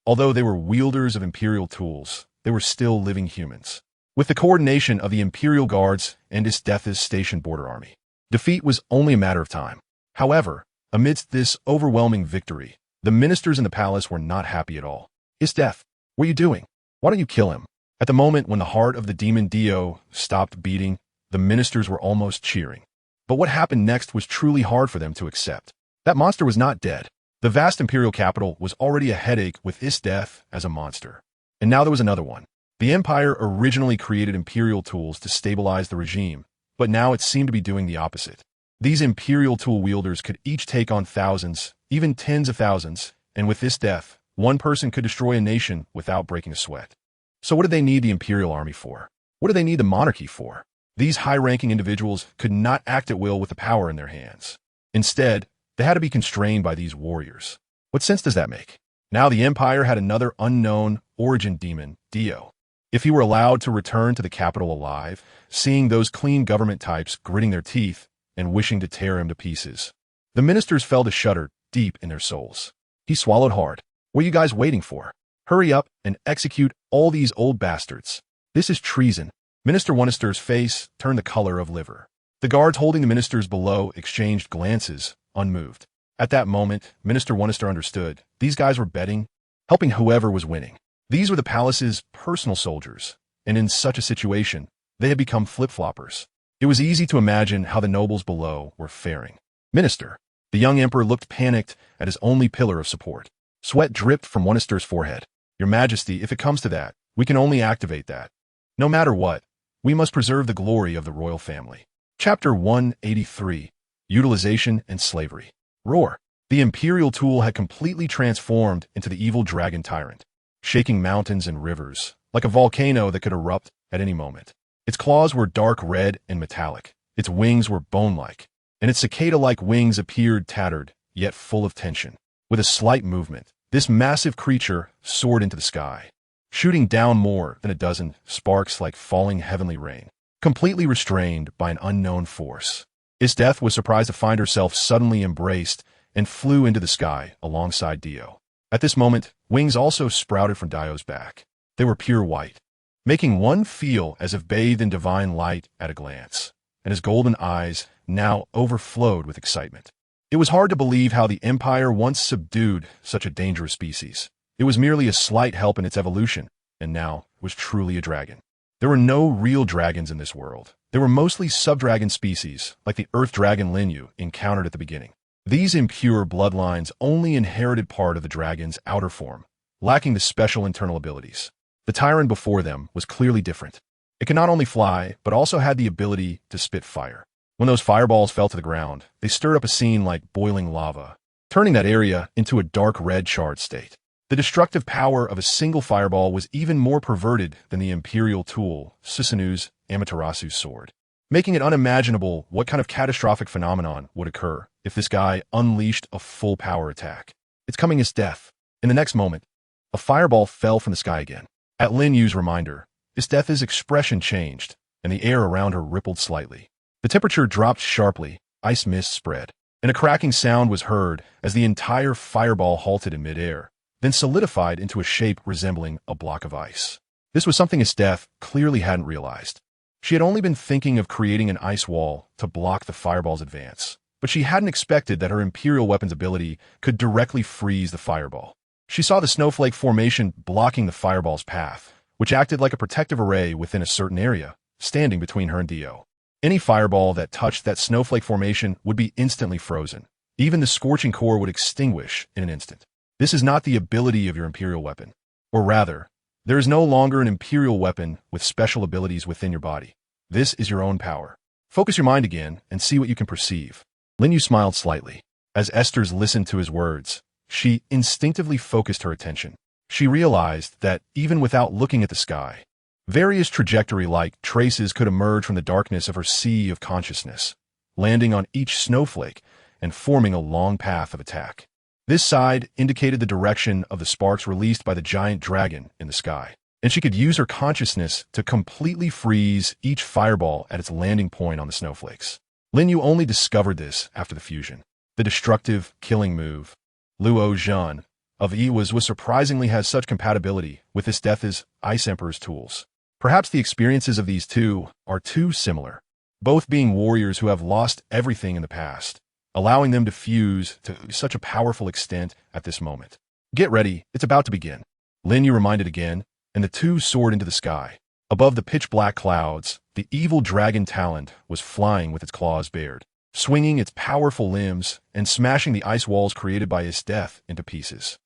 Although they were wielders of Imperial tools, they were still living humans. With the coordination of the Imperial Guards and Isdeth's stationed border army, defeat was only a matter of time. However, amidst this overwhelming victory, the ministers in the palace were not happy at all. Isdeth, what are you doing? Why don't you kill him? At the moment when the heart of the demon Dio stopped beating, the ministers were almost cheering. But what happened next was truly hard for them to accept. That monster was not dead. The vast imperial capital was already a headache with Isdeth as a monster. And now there was another one. The Empire originally created imperial tools to stabilize the regime, but now it seemed to be doing the opposite. These imperial tool wielders could each take on thousands, even tens of thousands, and with this death, one person could destroy a nation without breaking a sweat. So what did they need the imperial army for? What do they need the monarchy for? These high-ranking individuals could not act at will with the power in their hands. Instead, they had to be constrained by these warriors. What sense does that make? Now the Empire had another unknown origin demon, Dio. If he were allowed to return to the capital alive, seeing those clean government types gritting their teeth and wishing to tear him to pieces, the ministers felt a shudder deep in their souls. He swallowed hard. What are you guys waiting for? Hurry up and execute all these old bastards. This is treason. Minister Wonister's face turned the color of liver. The guards holding the ministers below exchanged glances, unmoved. At that moment, Minister Wonister understood. These guys were betting, helping whoever was winning. These were the palace's personal soldiers, and in such a situation, they had become flip-floppers. It was easy to imagine how the nobles below were faring. Minister, the young emperor looked panicked at his only pillar of support. Sweat dripped from Wistearia's forehead. Your Majesty, if it comes to that, we can only activate that. No matter what, we must preserve the glory of the royal family. Chapter 183. Utilization and Slavery. Roar. The Imperial tool had completely transformed into the evil dragon tyrant, shaking mountains and rivers, like a volcano that could erupt at any moment. Its claws were dark red and metallic, its wings were bone-like, and its cicada-like wings appeared tattered, yet full of tension. With a slight movement, this massive creature soared into the sky, shooting down more than a dozen sparks like falling heavenly rain, completely restrained by an unknown force. Its was surprised to find herself suddenly embraced and flew into the sky alongside Dio. At this moment, wings also sprouted from Dio's back. They were pure white, making one feel as if bathed in divine light at a glance, and his golden eyes now overflowed with excitement. It was hard to believe how the Empire once subdued such a dangerous species. It was merely a slight help in its evolution, and now it was truly a dragon. There were no real dragons in this world. They were mostly sub-dragon species, like the earth dragon Lin Yu encountered at the beginning. These impure bloodlines only inherited part of the dragon's outer form, lacking the special internal abilities. The tyrant before them was clearly different. It could not only fly, but also had the ability to spit fire. When those fireballs fell to the ground, they stirred up a scene like boiling lava, turning that area into a dark red charred state. The destructive power of a single fireball was even more perverted than the Imperial tool, Susanu's Amaterasu's sword, making it unimaginable what kind of catastrophic phenomenon would occur if this guy unleashed a full-power attack. Its coming is death. In the next moment, a fireball fell from the sky again. At Lin Yu's reminder, Its expression changed, and the air around her rippled slightly. The temperature dropped sharply, ice mist spread, and a cracking sound was heard as the entire fireball halted in midair, then solidified into a shape resembling a block of ice. This was something Its clearly hadn't realized. She had only been thinking of creating an ice wall to block the fireball's advance, but she hadn't expected that her Imperial weapon's ability could directly freeze the fireball. She saw the snowflake formation blocking the fireball's path, which acted like a protective array within a certain area, standing between her and Dio. Any fireball that touched that snowflake formation would be instantly frozen. Even the scorching core would extinguish in an instant. This is not the ability of your Imperial weapon. Or rather, there is no longer an Imperial weapon with special abilities within your body. This is your own power. Focus your mind again and see what you can perceive. Lin Yu smiled slightly. As Esther's listened to his words, she instinctively focused her attention. She realized that, even without looking at the sky, various trajectory-like traces could emerge from the darkness of her sea of consciousness, landing on each snowflake and forming a long path of attack. This side indicated the direction of the sparks released by the giant dragon in the sky, and she could use her consciousness to completely freeze each fireball at its landing point on the snowflakes. Lin Yu only discovered this after the fusion. The destructive, killing move, Luo Zhan, of Yi was surprisingly has such compatibility with this Death's Ice Emperor's tools. Perhaps the experiences of these two are too similar, both being warriors who have lost everything in the past, allowing them to fuse to such a powerful extent at this moment. Get ready, it's about to begin. Lin Yu reminded again, and the two soared into the sky. Above the pitch-black clouds, the evil dragon talent was flying with its claws bared, swinging its powerful limbs and smashing the ice walls created by Its into pieces.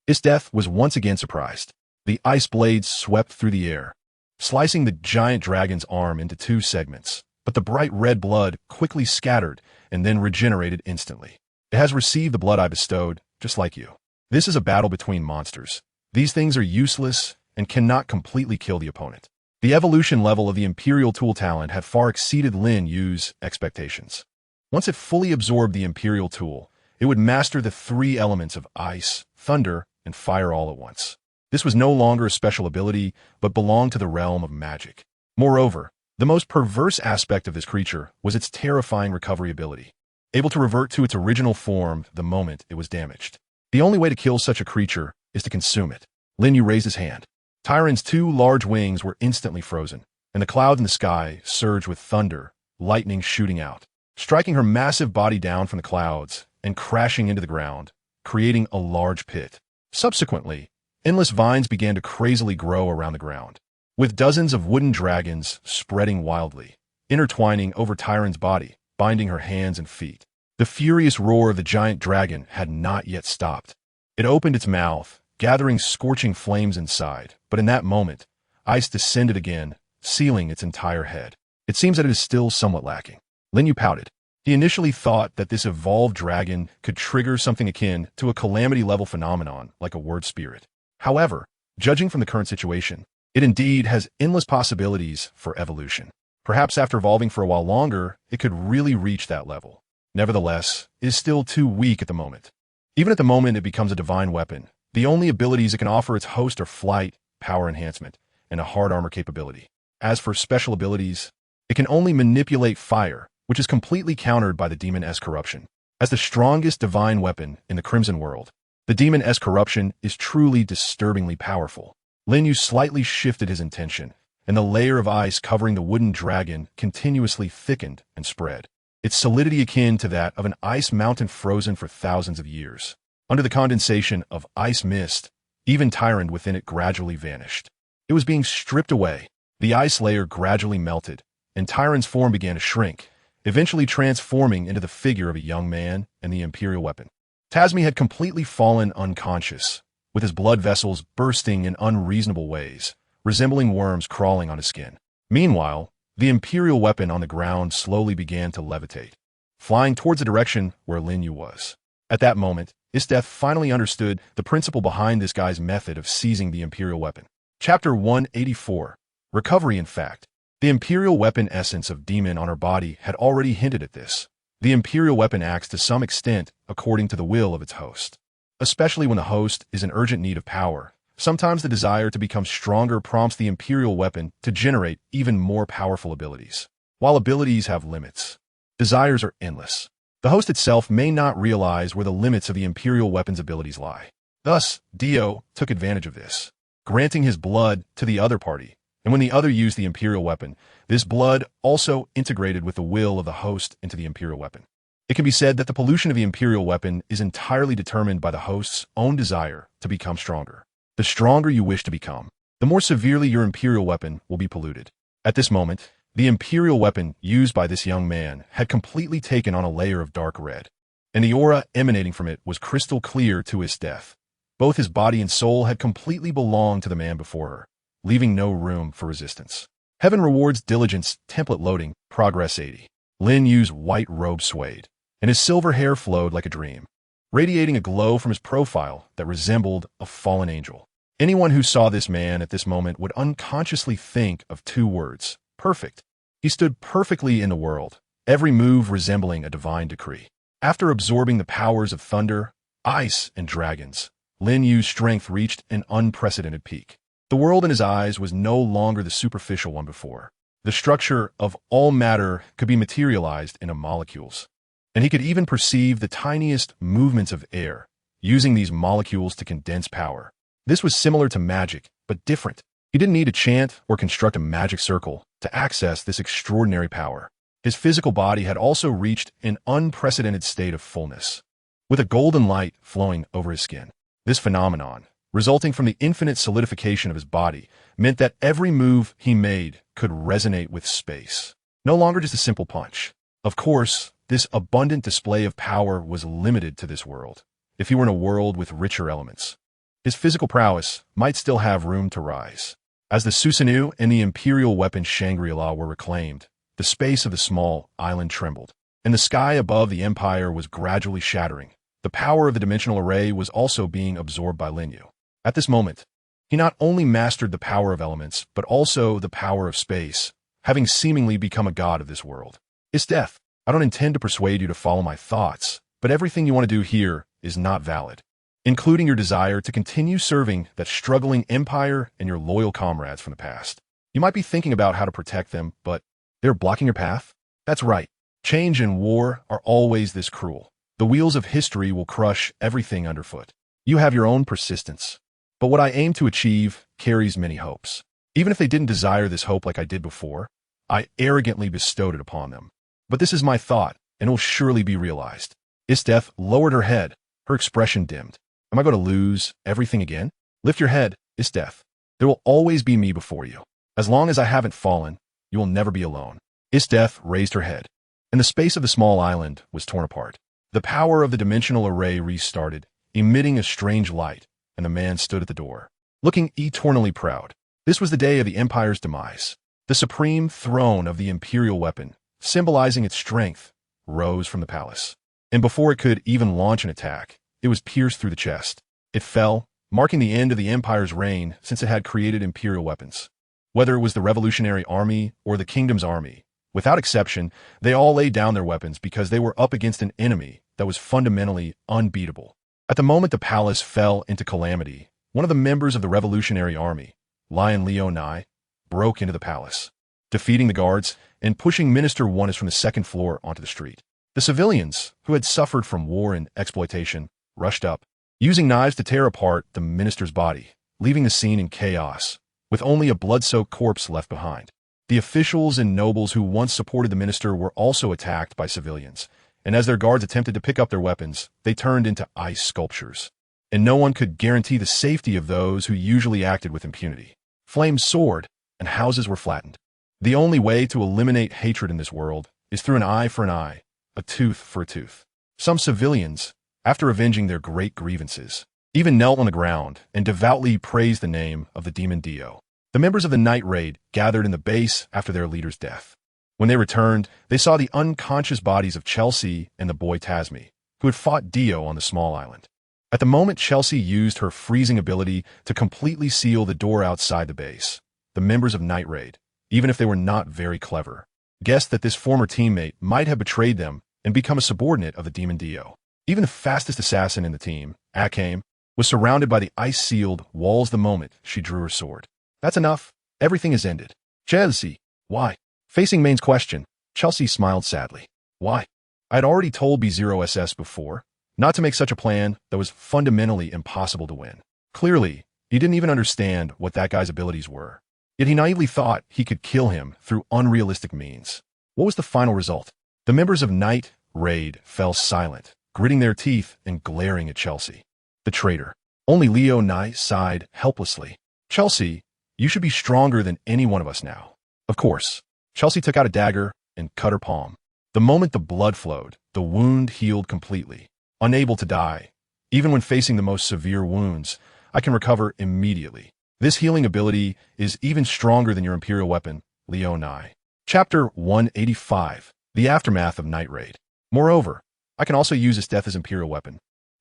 Its was once again surprised. The ice blades swept through the air, slicing the giant dragon's arm into two segments, but the bright red blood quickly scattered and then regenerated instantly. It has received the blood I bestowed, just like you. This is a battle between monsters. These things are useless and cannot completely kill the opponent. The evolution level of the Imperial tool talent had far exceeded Lin Yu's expectations. Once it fully absorbed the Imperial tool, it would master the three elements of ice, thunder, and fire all at once. This was no longer a special ability, but belonged to the realm of magic. Moreover, the most perverse aspect of this creature was its terrifying recovery ability, able to revert to its original form the moment it was damaged. The only way to kill such a creature is to consume it. Lin Yu raised his hand. Tyron's two large wings were instantly frozen, and the clouds in the sky surged with thunder, lightning shooting out, striking her massive body down from the clouds and crashing into the ground, creating a large pit. Subsequently, endless vines began to crazily grow around the ground, with dozens of wooden dragons spreading wildly, intertwining over Tyron's body, binding her hands and feet. The furious roar of the giant dragon had not yet stopped. It opened its mouth, gathering scorching flames inside, but in that moment, ice descended again, sealing its entire head. It seems that it is still somewhat lacking. Lin Yu pouted. He initially thought that this evolved dragon could trigger something akin to a calamity-level phenomenon, like a word spirit. However, judging from the current situation, it indeed has endless possibilities for evolution. Perhaps after evolving for a while longer, it could really reach that level. Nevertheless, it is still too weak at the moment. Even at the moment it becomes a divine weapon, the only abilities it can offer its host are flight, power enhancement, and a hard armor capability. As for special abilities, it can only manipulate fire, which is completely countered by the demon S corruption. As the strongest divine weapon in the Crimson World, the demon S corruption is truly disturbingly powerful. Lin Yu slightly shifted his intention, and the layer of ice covering the wooden dragon continuously thickened and spread, its solidity akin to that of an ice mountain frozen for thousands of years. Under the condensation of ice mist, even Tyrant within it gradually vanished. It was being stripped away. The ice layer gradually melted, and Tyrant's form began to shrink, eventually transforming into the figure of a young man and the imperial weapon. Tasmi had completely fallen unconscious, with his blood vessels bursting in unreasonable ways, resembling worms crawling on his skin. Meanwhile, the imperial weapon on the ground slowly began to levitate, flying towards the direction where Lin Yu was. At that moment, Isdeth finally understood the principle behind this guy's method of seizing the imperial weapon. Chapter 184. Recovery. In fact, the imperial weapon essence of demon on her body had already hinted at this. The imperial weapon acts to some extent according to the will of its host. Especially when the host is in urgent need of power, sometimes the desire to become stronger prompts the imperial weapon to generate even more powerful abilities. While abilities have limits, desires are endless. The host itself may not realize where the limits of the imperial weapon's abilities lie. Thus, Dio took advantage of this, granting his blood to the other party, and when the other used the imperial weapon, this blood also integrated with the will of the host into the imperial weapon. It can be said that the pollution of the imperial weapon is entirely determined by the host's own desire to become stronger. The stronger you wish to become, the more severely your imperial weapon will be polluted. At this moment, the imperial weapon used by this young man had completely taken on a layer of dark red, and the aura emanating from it was crystal clear to his death. Both his body and soul had completely belonged to the man before her, leaving no room for resistance. Heaven rewards diligence. Template loading. Progress 80. Lin Yu's white robe swayed, and his silver hair flowed like a dream, radiating a glow from his profile that resembled a fallen angel. Anyone who saw this man at this moment would unconsciously think of two words: perfect. He stood perfectly in the world, every move resembling a divine decree. After absorbing the powers of thunder, ice, and dragons, Lin Yu's strength reached an unprecedented peak. The world in his eyes was no longer the superficial one before. The structure of all matter could be materialized into molecules, and he could even perceive the tiniest movements of air, using these molecules to condense power. This was similar to magic, but different. He didn't need to chant or construct a magic circle to access this extraordinary power. His physical body had also reached an unprecedented state of fullness, with a golden light flowing over his skin. This phenomenon, resulting from the infinite solidification of his body, meant that every move he made could resonate with space. No longer just a simple punch. Of course, this abundant display of power was limited to this world. If he were in a world with richer elements, his physical prowess might still have room to rise. As the Susanoo and the imperial weapon Shangri-La were reclaimed, the space of the small island trembled, and the sky above the empire was gradually shattering. The power of the dimensional array was also being absorbed by Lin Yu. At this moment, he not only mastered the power of elements, but also the power of space, having seemingly become a god of this world. Isdeth, I don't intend to persuade you to follow my thoughts, but everything you want to do here is not valid, including your desire to continue serving that struggling empire and your loyal comrades from the past. You might be thinking about how to protect them, but they're blocking your path? That's right. Change and war are always this cruel. The wheels of history will crush everything underfoot. You have your own persistence, but what I aim to achieve carries many hopes. Even if they didn't desire this hope like I did before, I arrogantly bestowed it upon them. But this is my thought, and it will surely be realized. Isdeth lowered her head, her expression dimmed. Am I going to lose everything again? Lift your head, Isdeth. There will always be me before you. As long as I haven't fallen, you will never be alone. Isdeth raised her head, and the space of the small island was torn apart. The power of the dimensional array restarted, emitting a strange light, and the man stood at the door, looking eternally proud. This was the day of the Empire's demise. The supreme throne of the Imperial weapon, symbolizing its strength, rose from the palace. And before it could even launch an attack, it was pierced through the chest. It fell, marking the end of the Empire's reign since it had created Imperial weapons. Whether it was the Revolutionary Army or the Kingdom's army, without exception, they all laid down their weapons because they were up against an enemy that was fundamentally unbeatable. At the moment the palace fell into calamity, one of the members of the Revolutionary Army, Lin Yu, broke into the palace, defeating the guards and pushing Minister One from the second floor onto the street. The civilians, who had suffered from war and exploitation, rushed up, using knives to tear apart the minister's body, leaving the scene in chaos, with only a blood-soaked corpse left behind. The officials and nobles who once supported the minister were also attacked by civilians, and as their guards attempted to pick up their weapons, they turned into ice sculptures. And no one could guarantee the safety of those who usually acted with impunity. Flames soared, and houses were flattened. The only way to eliminate hatred in this world is through an eye for an eye, a tooth for a tooth. Some civilians, after avenging their great grievances, even knelt on the ground and devoutly praised the name of the demon Dio. The members of the night raid gathered in the base after their leader's death. When they returned, they saw the unconscious bodies of Chelsea and the boy Tasmi, who had fought Dio on the small island. At the moment Chelsea used her freezing ability to completely seal the door outside the base, the members of Night Raid, even if they were not very clever, guessed that this former teammate might have betrayed them and become a subordinate of the demon Dio. Even the fastest assassin in the team, Akame, was surrounded by the ice-sealed walls the moment she drew her sword. That's enough. Everything is ended. Chelsea, why? Facing Main's question, Chelsea smiled sadly. Why? I had already told B0SS before not to make such a plan that was fundamentally impossible to win. Clearly, he didn't even understand what that guy's abilities were. Yet he naively thought he could kill him through unrealistic means. What was the final result? The members of Night Raid fell silent, gritting their teeth and glaring at Chelsea. The traitor. Only Leo Nye sighed helplessly. Chelsea, you should be stronger than any one of us now. Of course. Chelsea took out a dagger and cut her palm. The moment the blood flowed, the wound healed completely. Unable to die, even when facing the most severe wounds, I can recover immediately. This healing ability is even stronger than your Imperial weapon, Leo Nye. Chapter 185, The Aftermath of Night Raid. Moreover, I can also use its death as Imperial weapon.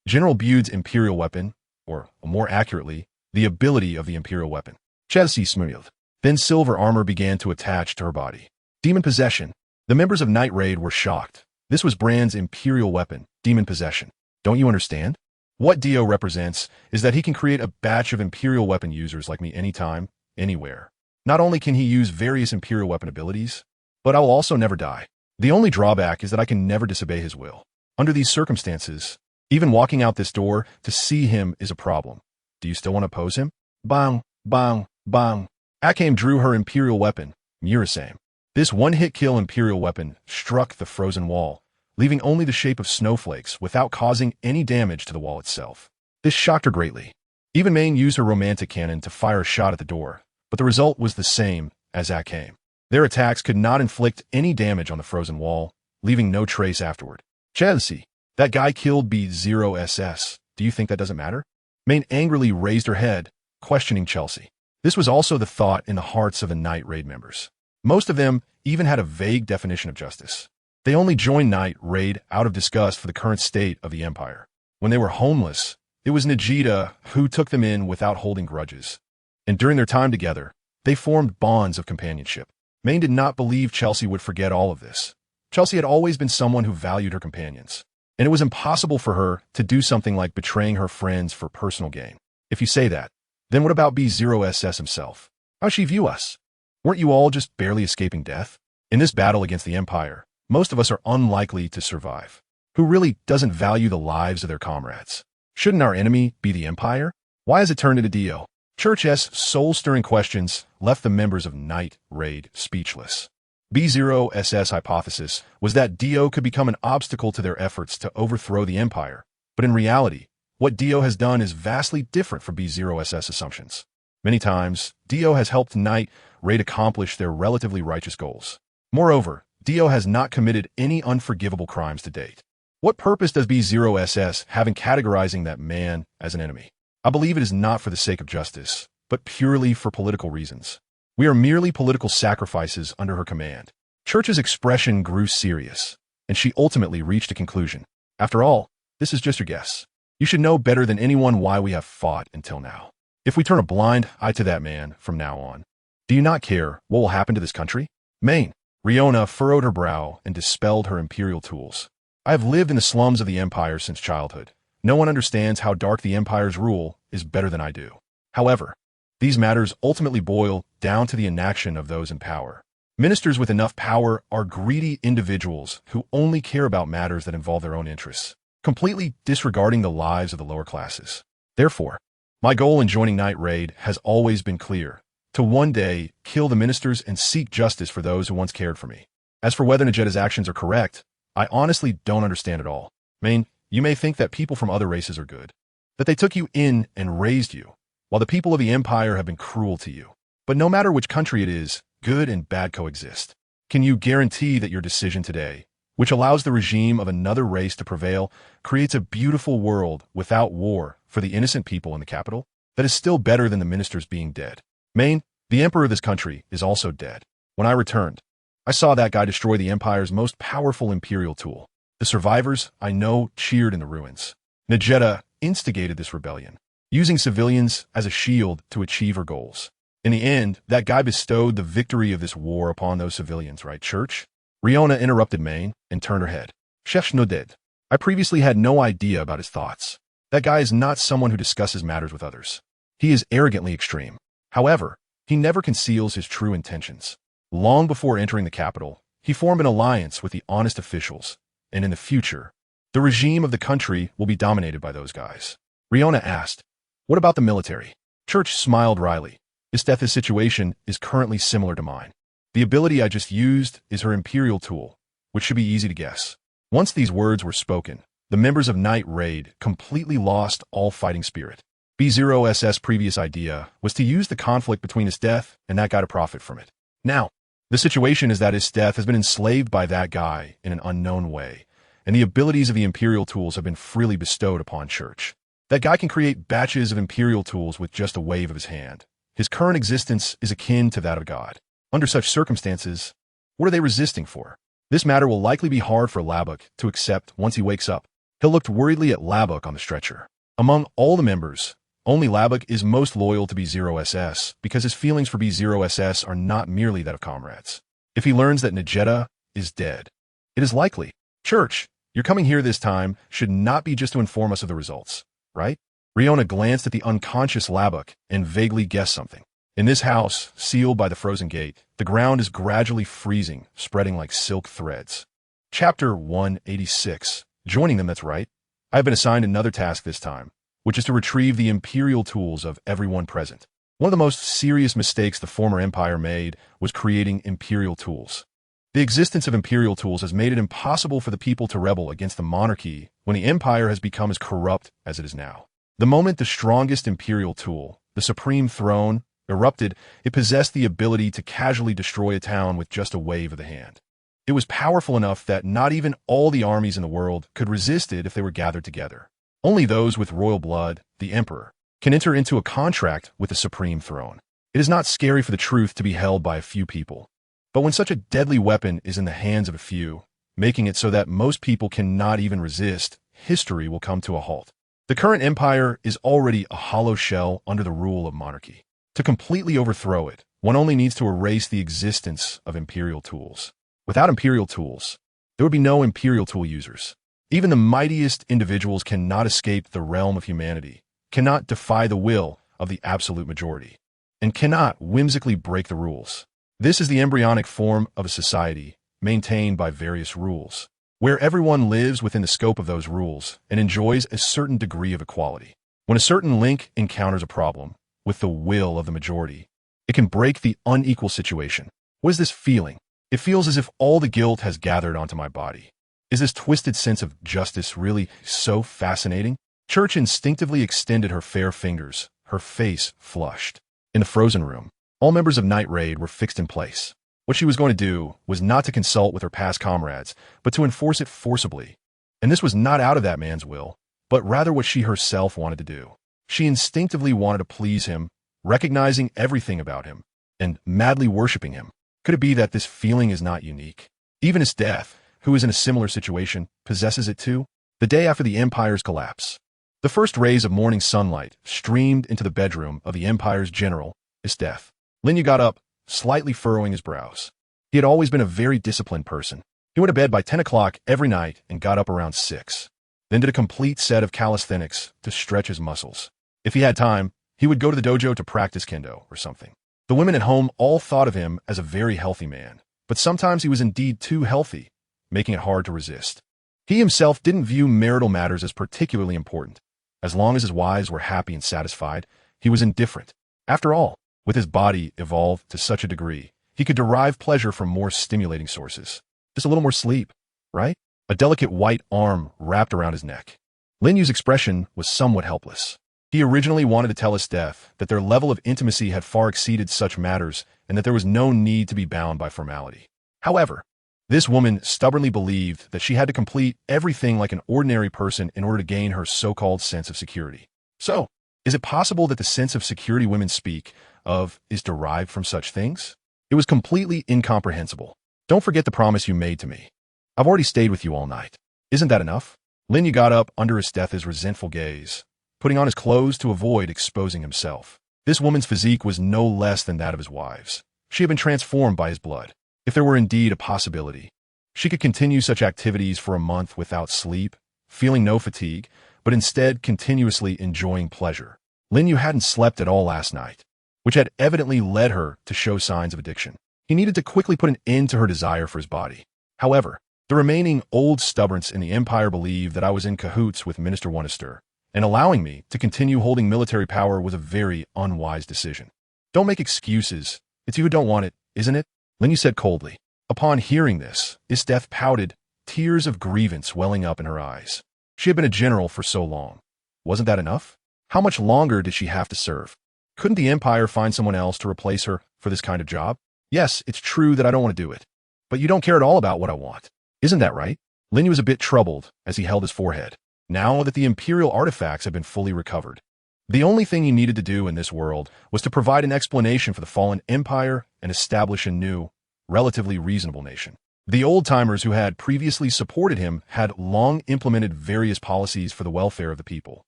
General Bude's Imperial weapon, or more accurately, the ability of the Imperial weapon. Chelsea smiled. Then silver armor began to attach to her body. Demon possession. The members of Night Raid were shocked. This was Brand's Imperial weapon, demon possession. Don't you understand? What Dio represents is that he can create a batch of Imperial weapon users like me anytime, anywhere. Not only can he use various Imperial weapon abilities, but I will also never die. The only drawback is that I can never disobey his will. Under these circumstances, even walking out this door to see him is a problem. Do you still want to oppose him? Bang, bang, bang. Akame drew her Imperial weapon, Murasame. This one-hit kill Imperial weapon struck the frozen wall, leaving only the shape of snowflakes without causing any damage to the wall itself. This shocked her greatly. Even Main used her romantic cannon to fire a shot at the door, but the result was the same as Akame. Their attacks could not inflict any damage on the frozen wall, leaving no trace afterward. Chelsea, that guy killed B0SS. Do you think that doesn't matter? Main angrily raised her head, questioning Chelsea. This was also the thought in the hearts of the Night Raid members. Most of them even had a vague definition of justice. They only joined Night Raid out of disgust for the current state of the Empire. When they were homeless, it was Nagita who took them in without holding grudges. And during their time together, they formed bonds of companionship. Main did not believe Chelsea would forget all of this. Chelsea had always been someone who valued her companions, and it was impossible for her to do something like betraying her friends for personal gain. If you say that, then what about B0SS himself? How'd she view us? Weren't you all just barely escaping death? In this battle against the Empire, most of us are unlikely to survive. Who really doesn't value the lives of their comrades? Shouldn't our enemy be the Empire? Why has it turned into Dio? Church's soul-stirring questions left the members of Night Raid speechless. B0SS' hypothesis was that Dio could become an obstacle to their efforts to overthrow the Empire, but in reality, what Dio has done is vastly different from B0SS' assumptions. Many times, Dio has helped Night Raid accomplish their relatively righteous goals. Moreover, Dio has not committed any unforgivable crimes to date. What purpose does B0SS have in categorizing that man as an enemy? I believe it is not for the sake of justice, but purely for political reasons. We are merely political sacrifices under her command. Church's expression grew serious, and she ultimately reached a conclusion. After all, this is just your guess. You should know better than anyone why we have fought until now. If we turn a blind eye to that man from now on, do you not care what will happen to this country? Maine. Riona furrowed her brow and dispelled her imperial tools. I have lived in the slums of the Empire since childhood. No one understands how dark the Empire's rule is better than I do. However, these matters ultimately boil down to the inaction of those in power. Ministers with enough power are greedy individuals who only care about matters that involve their own interests, completely disregarding the lives of the lower classes. Therefore, my goal in joining Night Raid has always been clear: to one day kill the ministers and seek justice for those who once cared for me. As for whether Nijetta's actions are correct, I honestly don't understand at all. Maine, you may think that people from other races are good, that they took you in and raised you, while the people of the Empire have been cruel to you. But no matter which country it is, good and bad coexist. Can you guarantee that your decision today, which allows the regime of another race to prevail, creates a beautiful world without war for the innocent people in the capital? That is still better than the ministers being dead. Maine, the emperor of this country is also dead. When I returned, I saw that guy destroy the Empire's most powerful imperial tool. The survivors, I know, cheered in the ruins. Nijetta instigated this rebellion, using civilians as a shield to achieve her goals. In the end, that guy bestowed the victory of this war upon those civilians, right, Church? Riona interrupted Maine and turned her head. Chef nodded. I previously had no idea about his thoughts. That guy is not someone who discusses matters with others. He is arrogantly extreme. However, he never conceals his true intentions. Long before entering the capital, he formed an alliance with the honest officials, and in the future, the regime of the country will be dominated by those guys. Riona asked, what about the military? Church smiled wryly. Isthetha's situation is currently similar to mine. The ability I just used is her imperial tool, which should be easy to guess. Once these words were spoken, the members of Night Raid completely lost all fighting spirit. B0SS' previous idea was to use the conflict between Isteth and that guy to profit from it. Now, the situation is that Isteth has been enslaved by that guy in an unknown way, and the abilities of the imperial tools have been freely bestowed upon Church. That guy can create batches of imperial tools with just a wave of his hand. His current existence is akin to that of God. Under such circumstances, what are they resisting for? This matter will likely be hard for Labuk to accept once he wakes up. He looked worriedly at Labuk on the stretcher. Among all the members, only Labuk is most loyal to B0SS because his feelings for B0SS are not merely that of comrades. If he learns that Nijetta is dead, it is likely. Church, your coming here this time should not be just to inform us of the results, right? Riona glanced at the unconscious Labuk and vaguely guessed something. In this house, sealed by the frozen gate, the ground is gradually freezing, spreading like silk threads. Chapter 186. Joining them, that's right. I have been assigned another task this time, which is to retrieve the imperial tools of everyone present. One of the most serious mistakes the former empire made was creating imperial tools. The existence of imperial tools has made it impossible for the people to rebel against the monarchy when the empire has become as corrupt as it is now. The moment the strongest imperial tool, the supreme throne, erupted, it possessed the ability to casually destroy a town with just a wave of the hand. It was powerful enough that not even all the armies in the world could resist it if they were gathered together. Only those with royal blood, the emperor, can enter into a contract with the supreme throne. It is not scary for the truth to be held by a few people. But when such a deadly weapon is in the hands of a few, making it so that most people cannot even resist, history will come to a halt. The current empire is already a hollow shell under the rule of monarchy. To completely overthrow it, one only needs to erase the existence of imperial tools. Without imperial tools, there would be no imperial tool users. Even the mightiest individuals cannot escape the realm of humanity, cannot defy the will of the absolute majority, and cannot whimsically break the rules. This is the embryonic form of a society maintained by various rules, where everyone lives within the scope of those rules and enjoys a certain degree of equality. When a certain link encounters a problem with the will of the majority, it can break the unequal situation. What is this feeling? It feels as if all the guilt has gathered onto my body. Is this twisted sense of justice really so fascinating? Church instinctively extended her fair fingers, her face flushed. In the frozen room, all members of Night Raid were fixed in place. What she was going to do was not to consult with her past comrades, but to enforce it forcibly. And this was not out of that man's will, but rather what she herself wanted to do. She instinctively wanted to please him, recognizing everything about him, and madly worshipping him. Could it be that this feeling is not unique? Even his death, who is in a similar situation, possesses it too? The day after the Empire's collapse, the first rays of morning sunlight streamed into the bedroom of the Empire's general, his death. Lin Yu got up, slightly furrowing his brows. He had always been a very disciplined person. He went to bed by 10 o'clock every night and got up around 6. Then did a complete set of calisthenics to stretch his muscles. If he had time, he would go to the dojo to practice kendo or something. The women at home all thought of him as a very healthy man, but sometimes he was indeed too healthy, making it hard to resist. He himself didn't view marital matters as particularly important. As long as his wives were happy and satisfied, he was indifferent. After all, with his body evolved to such a degree, he could derive pleasure from more stimulating sources. Just a little more sleep, right? A delicate white arm wrapped around his neck. Lin Yu's expression was somewhat helpless. He originally wanted to tell his death that their level of intimacy had far exceeded such matters and that there was no need to be bound by formality. However, this woman stubbornly believed that she had to complete everything like an ordinary person in order to gain her so-called sense of security. So, is it possible that the sense of security women speak of is derived from such things? It was completely incomprehensible. Don't forget the promise you made to me. I've already stayed with you all night. Isn't that enough? Lin Yu got up under his death's resentful gaze, putting on his clothes to avoid exposing himself. This woman's physique was no less than that of his wives. She had been transformed by his blood. If there were indeed a possibility, she could continue such activities for a month without sleep, feeling no fatigue, but instead continuously enjoying pleasure. Lin Yu hadn't slept at all last night, which had evidently led her to show signs of addiction. He needed to quickly put an end to her desire for his body. However, the remaining old stubborns in the Empire believed that I was in cahoots with Minister Wisteria, and allowing me to continue holding military power was a very unwise decision. Don't make excuses. It's you who don't want it, isn't it? Lin Yu said coldly. Upon hearing this, Death pouted, tears of grievance welling up in her eyes. She had been a general for so long. Wasn't that enough? How much longer did she have to serve? Couldn't the Empire find someone else to replace her for this kind of job? Yes, it's true that I don't want to do it. But you don't care at all about what I want. Isn't that right? Lin Yu was a bit troubled as he held his forehead, now that the Imperial artifacts had been fully recovered. The only thing he needed to do in this world was to provide an explanation for the fallen empire and establish a new, relatively reasonable nation. The old-timers who had previously supported him had long implemented various policies for the welfare of the people,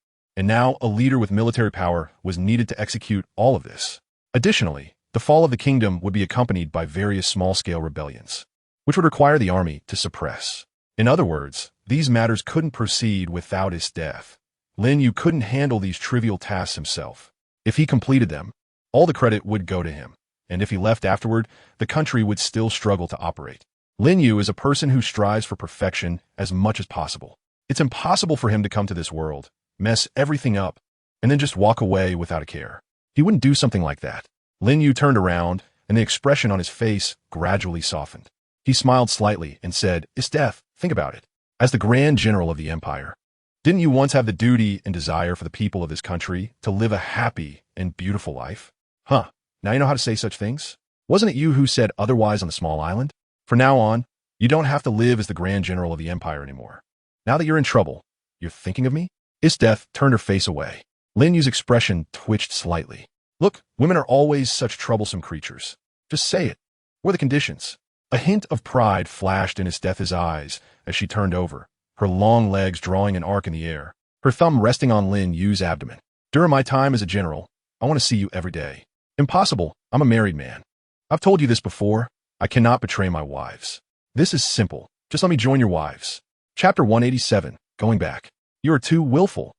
and now a leader with military power was needed to execute all of this. Additionally, the fall of the kingdom would be accompanied by various small-scale rebellions, which would require the army to suppress. In other words, these matters couldn't proceed without his death. Lin Yu couldn't handle these trivial tasks himself. If he completed them, all the credit would go to him, and if he left afterward, the country would still struggle to operate. Lin Yu is a person who strives for perfection as much as possible. It's impossible for him to come to this world, mess everything up, and then just walk away without a care. He wouldn't do something like that. Lin Yu turned around, and the expression on his face gradually softened. He smiled slightly and said, Death, think about it. As the Grand General of the Empire, didn't you once have the duty and desire for the people of this country to live a happy and beautiful life? Huh, now you know how to say such things? Wasn't it you who said otherwise on the small island? From now on, you don't have to live as the Grand General of the Empire anymore. Now that you're in trouble, you're thinking of me? Death turned her face away. Lin Yu's expression twitched slightly. Look, women are always such troublesome creatures. Just say it. What are the conditions? A hint of pride flashed in Death's eyes as she turned over, her long legs drawing an arc in the air, her thumb resting on Lin Yu's abdomen. During my time as a general, I want to see you every day. Impossible. I'm a married man. I've told you this before. I cannot betray my wives. This is simple. Just let me join your wives. Chapter 187, Going Back. You are too willful,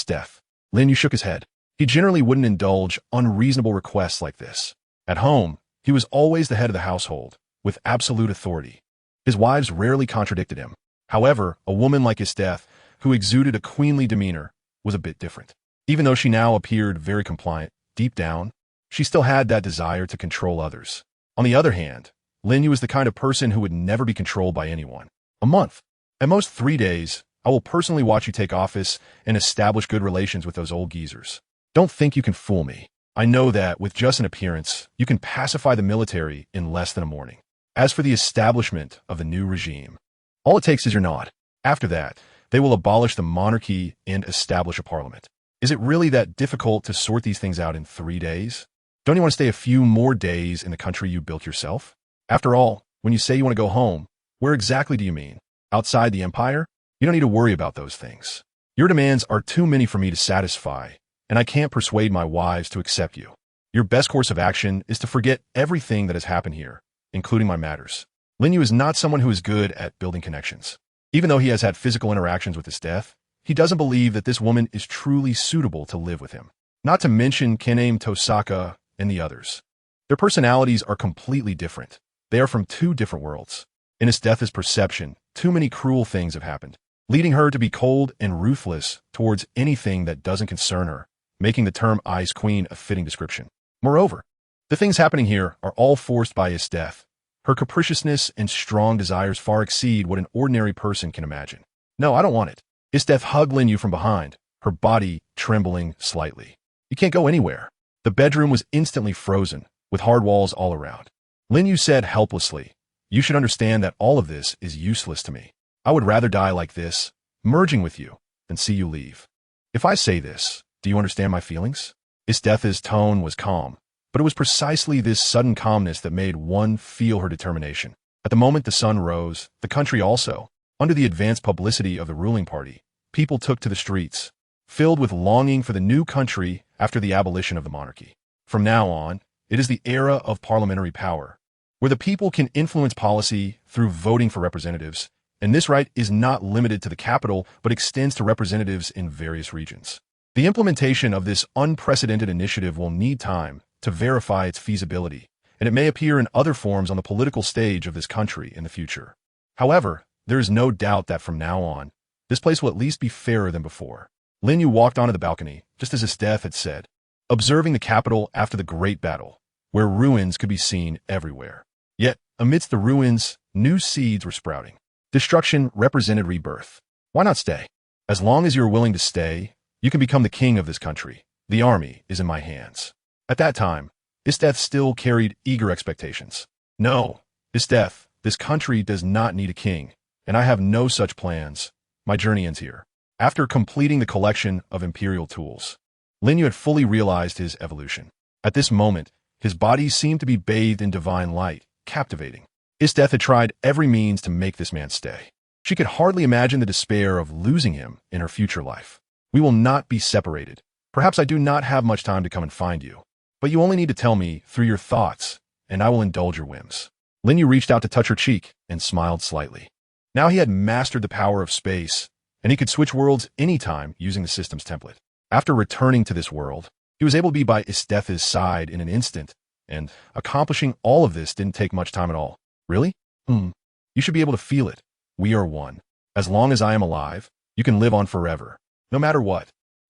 Death. Lin Yu shook his head. He generally wouldn't indulge unreasonable requests like this. At home, he was always the head of the household, with absolute authority. His wives rarely contradicted him. However, a woman like Death, who exuded a queenly demeanor, was a bit different. Even though she now appeared very compliant, deep down, she still had that desire to control others. On the other hand, Lin Yu was the kind of person who would never be controlled by anyone. A month. At most 3 days, I will personally watch you take office and establish good relations with those old geezers. Don't think you can fool me. I know that, with just an appearance, you can pacify the military in less than a morning. As for the establishment of the new regime, all it takes is your nod. After that, They will abolish the monarchy and establish a parliament. Is it really that difficult to sort these things out in 3 days? Don't you want to stay a few more days in the country you built yourself? After all, when you say you want to go home, where exactly do you mean? Outside the empire? You don't need to worry about those things. Your demands are too many for me to satisfy, and I can't persuade my wives to accept you. Your best course of action is to forget everything that has happened here, including my matters. Lin Yu is not someone who is good at building connections. Even though he has had physical interactions with his death, he doesn't believe that this woman is truly suitable to live with him. Not to mention Kename Tosaka and the others. Their personalities are completely different. They are from 2 different worlds. In his death's perception, too many cruel things have happened, leading her to be cold and ruthless towards anything that doesn't concern her, making the term Ice Queen a fitting description. Moreover, the things happening here are all forced by his death. Her capriciousness and strong desires far exceed what an ordinary person can imagine. No, I don't want it. His death hugged Lin Yu from behind, her body trembling slightly. You can't go anywhere. The bedroom was instantly frozen, with hard walls all around. Lin Yu said helplessly, "You should understand that all of this is useless to me. I would rather die like this, merging with you, than see you leave. If I say this, do you understand my feelings?" His death's tone was calm, but it was precisely this sudden calmness that made one feel her determination. At the moment the sun rose, the country also, under the advanced publicity of the ruling party, people took to the streets, filled with longing for the new country after the abolition of the monarchy. From now on, it is the era of parliamentary power, where the people can influence policy through voting for representatives, and this right is not limited to the capital but extends to representatives in various regions. The implementation of this unprecedented initiative will need time to verify its feasibility, and it may appear in other forms on the political stage of this country in the future. However, there is no doubt that from now on, this place will at least be fairer than before. Lin Yu walked onto the balcony, just as his death had said, observing the capital after the great battle, where ruins could be seen everywhere. Yet, amidst the ruins, new seeds were sprouting. Destruction represented rebirth. Why not stay? As long as you are willing to stay, you can become the king of this country. The army is in my hands. At that time, Isteth still carried eager expectations. No, Isteth, this country does not need a king, and I have no such plans. My journey ends here. After completing the collection of imperial tools, Lin Yu had fully realized his evolution. At this moment, his body seemed to be bathed in divine light, captivating. Isteth had tried every means to make this man stay. She could hardly imagine the despair of losing him in her future life. We will not be separated. Perhaps I do not have much time to come and find you, but you only need to tell me through your thoughts, and I will indulge your whims. Lin Yu reached out to touch her cheek and smiled slightly. Now he had mastered the power of space, and he could switch worlds anytime using the system's template. After returning to this world, he was able to be by Isteth's side in an instant, and accomplishing all of this didn't take much time at all. Really? You should be able to feel it. We are one. As long as I am alive, you can live on forever. No matter what,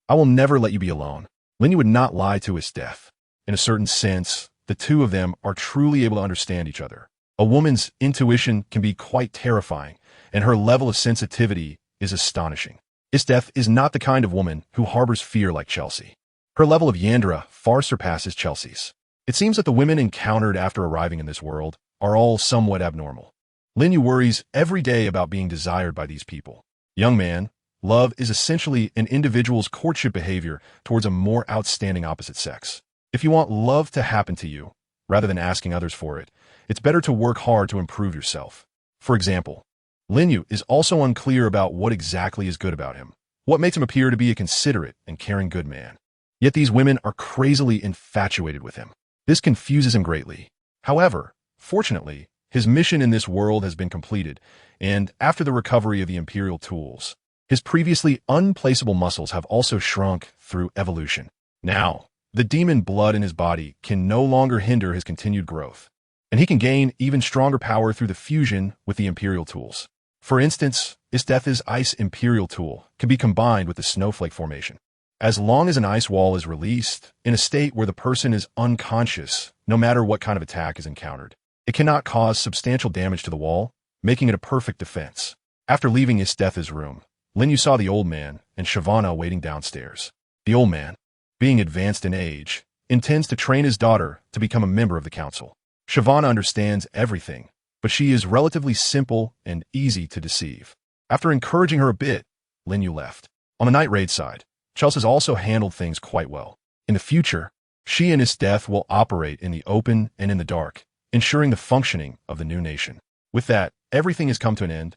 I will never let you be alone. Lin Yu would not lie to Isteth. In a certain sense, the two of them are truly able to understand each other. A woman's intuition can be quite terrifying, and her level of sensitivity is astonishing. Isteth is not the kind of woman who harbors fear like Chelsea. Her level of Yandra far surpasses Chelsea's. It seems that the women encountered after arriving in this world are all somewhat abnormal. Lin Yu worries every day about being desired by these people. Young man, love is essentially an individual's courtship behavior towards a more outstanding opposite sex. If you want love to happen to you, rather than asking others for it, it's better to work hard to improve yourself. For example, Lin Yu is also unclear about what exactly is good about him, what makes him appear to be a considerate and caring good man. Yet these women are crazily infatuated with him. This confuses him greatly. However, fortunately, his mission in this world has been completed, and after the recovery of the imperial tools, his previously unplaceable muscles have also shrunk through evolution. Now, the demon blood in his body can no longer hinder his continued growth, and he can gain even stronger power through the fusion with the imperial tools. For instance, Isteth's ice imperial tool can be combined with the snowflake formation. As long as an ice wall is released, in a state where the person is unconscious, no matter what kind of attack is encountered, it cannot cause substantial damage to the wall, making it a perfect defense. After leaving Isteth's room, Lin Yu saw the old man and Shavana waiting downstairs. The old man, being advanced in age, intends to train his daughter to become a member of the council. Shavana understands everything, but she is relatively simple and easy to deceive. After encouraging her a bit, Lin Yu left. On the night raid side, Chelsea's also handled things quite well. In the future, she and his will operate in the open and in the dark, ensuring the functioning of the new nation. With that, everything has come to an end,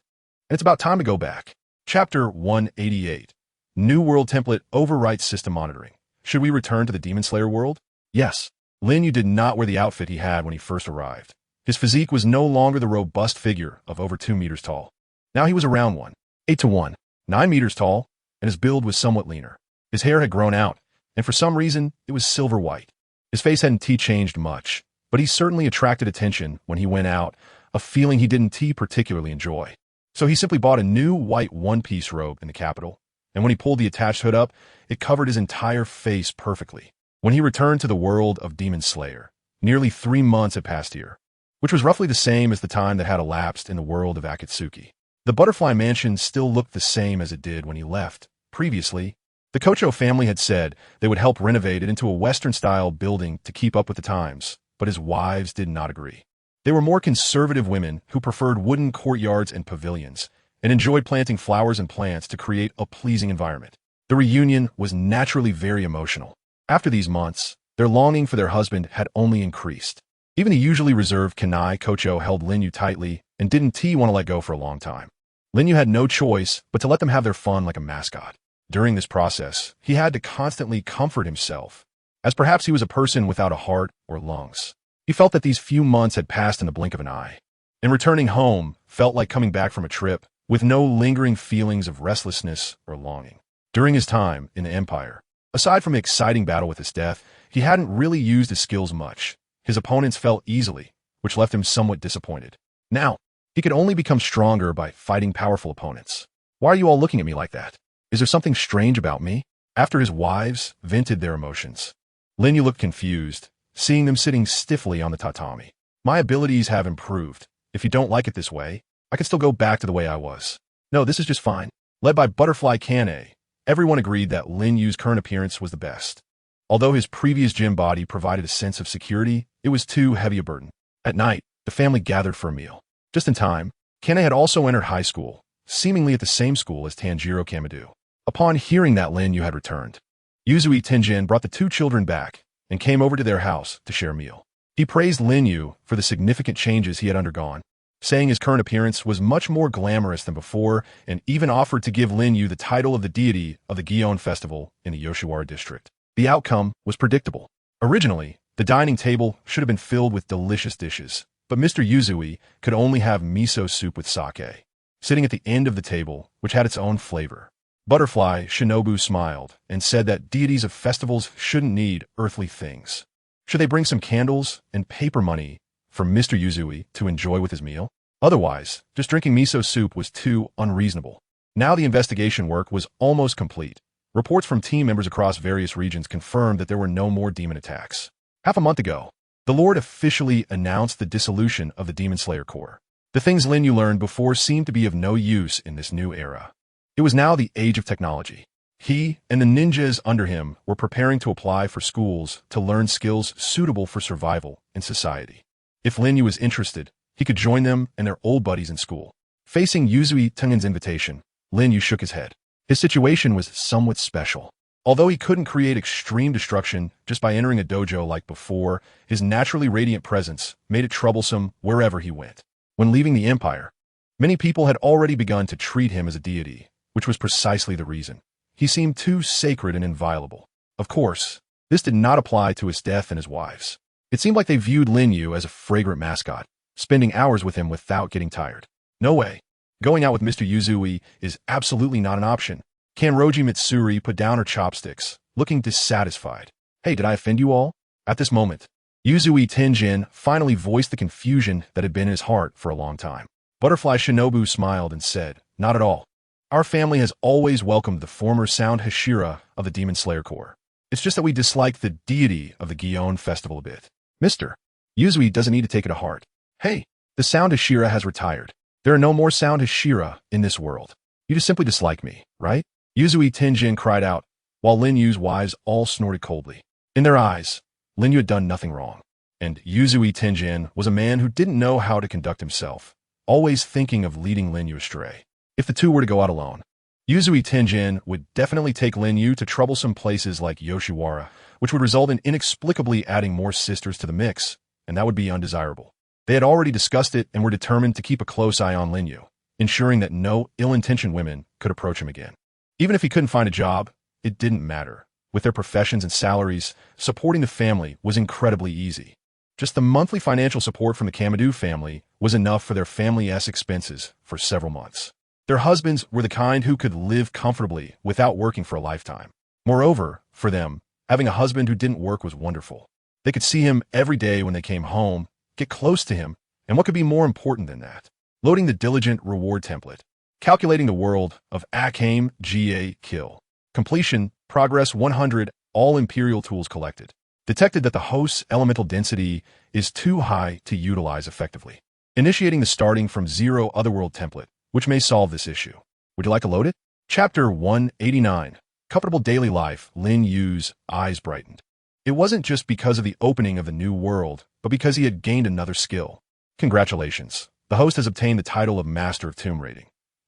and it's about time to go back. Chapter 188. New World Template Overwrite System Monitoring. Should we return to the Demon Slayer world? Yes. Lin Yu did not wear the outfit he had when he first arrived. His physique was no longer the robust figure of over 2 meters tall. Now he was around 1.8 to 1, 9 meters tall, and his build was somewhat leaner. His hair had grown out, and for some reason, it was silver white. His face hadn't changed much, but he certainly attracted attention when he went out, a feeling he didn't particularly enjoy. So he simply bought a new white one-piece robe in the capital, and when he pulled the attached hood up, it covered his entire face perfectly. When he returned to the world of Demon Slayer, nearly 3 months had passed here, which was roughly the same as the time that had elapsed in the world of Akatsuki. The butterfly mansion still looked the same as it did when he left. Previously, the Kocho family had said they would help renovate it into a Western-style building to keep up with the times, but his wives did not agree. They were more conservative women who preferred wooden courtyards and pavilions, and enjoyed planting flowers and plants to create a pleasing environment. The reunion was naturally very emotional. After these months, their longing for their husband had only increased. Even the usually reserved Kanai Kocho held Lin Yu tightly and didn't want to let go for a long time. Lin Yu had no choice but to let them have their fun like a mascot. During this process, he had to constantly comfort himself, as perhaps he was a person without a heart or lungs. He felt that these few months had passed in the blink of an eye, and returning home felt like coming back from a trip with no lingering feelings of restlessness or longing. During his time in the Empire, aside from an exciting battle with his he hadn't really used his skills much. His opponents fell easily, which left him somewhat disappointed. Now, he could only become stronger by fighting powerful opponents. Why are you all looking at me like that? Is there something strange about me? After his wives vented their emotions, Lin Yu looked confused, seeing them sitting stiffly on the tatami. My abilities have improved. If you don't like it this way, I can still go back to the way I was. No, this is just fine. Led by Butterfly Kane, everyone agreed that Lin Yu's current appearance was the best. Although his previous gym body provided a sense of security, it was too heavy a burden. At night, the family gathered for a meal. Just in time, Kane had also entered high school, seemingly at the same school as Tanjiro Kamado. Upon hearing that Lin Yu had returned, Yuzui Tenjin brought the 2 children back and came over to their house to share a meal. He praised Lin Yu for the significant changes he had undergone, saying his current appearance was much more glamorous than before, and even offered to give Lin Yu the title of the deity of the Gion Festival in the Yoshiwara district. The outcome was predictable. Originally, the dining table should have been filled with delicious dishes, but Mr. Yuzui could only have miso soup with sake, sitting at the end of the table, which had its own flavor. Butterfly Shinobu smiled and said that deities of festivals shouldn't need earthly things. Should they bring some candles and paper money for Mr. Yuzui to enjoy with his meal? Otherwise, just drinking miso soup was too unreasonable. Now the investigation work was almost complete. Reports from team members across various regions confirmed that there were no more demon attacks. Half a month ago, the Lord officially announced the dissolution of the Demon Slayer Corps. The things Lin Yu learned before seemed to be of no use in this new era. It was now the age of technology. He and the ninjas under him were preparing to apply for schools to learn skills suitable for survival in society. If Lin Yu was interested, he could join them and their old buddies in school. Facing Yuzui Tengen's invitation, Lin Yu shook his head. His situation was somewhat special. Although he couldn't create extreme destruction just by entering a dojo like before, his naturally radiant presence made it troublesome wherever he went. When leaving the Empire, many people had already begun to treat him as a deity, which was precisely the reason. He seemed too sacred and inviolable. Of course, this did not apply to his and his wives. It seemed like they viewed Lin Yu as a fragrant mascot, spending hours with him without getting tired. No way. Going out with Mr. Yuzui is absolutely not an option. Kanroji Mitsuri put down her chopsticks, looking dissatisfied. Hey, did I offend you all? At this moment, Yuzui Tenjin finally voiced the confusion that had been in his heart for a long time. Butterfly Shinobu smiled and said, Not at all. Our family has always welcomed the former Sound Hashira of the Demon Slayer Corps. It's just that we dislike the deity of the Gion Festival a bit. Mr. Yuzui doesn't need to take it to heart. Hey, the Sound Hashira has retired. There are no more Sound Hashira in this world. You just simply dislike me, right? Yuzui Tenjin cried out, while Lin Yu's wives all snorted coldly. In their eyes, Lin Yu had done nothing wrong, and Yuzui Tenjin was a man who didn't know how to conduct himself, always thinking of leading Lin Yu astray. If the two were to go out alone, Yuzui Tenjin would definitely take Lin Yu to troublesome places like Yoshiwara, which would result in inexplicably adding more sisters to the mix, and that would be undesirable. They had already discussed it and were determined to keep a close eye on Lin Yu, ensuring that no ill-intentioned women could approach him again. Even if he couldn't find a job, it didn't matter. With their professions and salaries, supporting the family was incredibly easy. Just the monthly financial support from the Kamadou family was enough for their family's expenses for several months. Their husbands were the kind who could live comfortably without working for a lifetime. Moreover, for them, having a husband who didn't work was wonderful. They could see him every day when they came home, get close to him, and what could be more important than that? Loading the diligent reward template. Calculating the world of accumulation kill. Completion, progress 100, all Imperial tools collected. Detected that the host's elemental density is too high to utilize effectively. Initiating the starting from 0 Otherworld template, which may solve this issue. Would you like to load it? Chapter 189. Comfortable daily life. Lin Yu's eyes brightened. It wasn't just because of the opening of the new world, but because he had gained another skill. Congratulations. The host has obtained the title of Master of Tomb Raiding.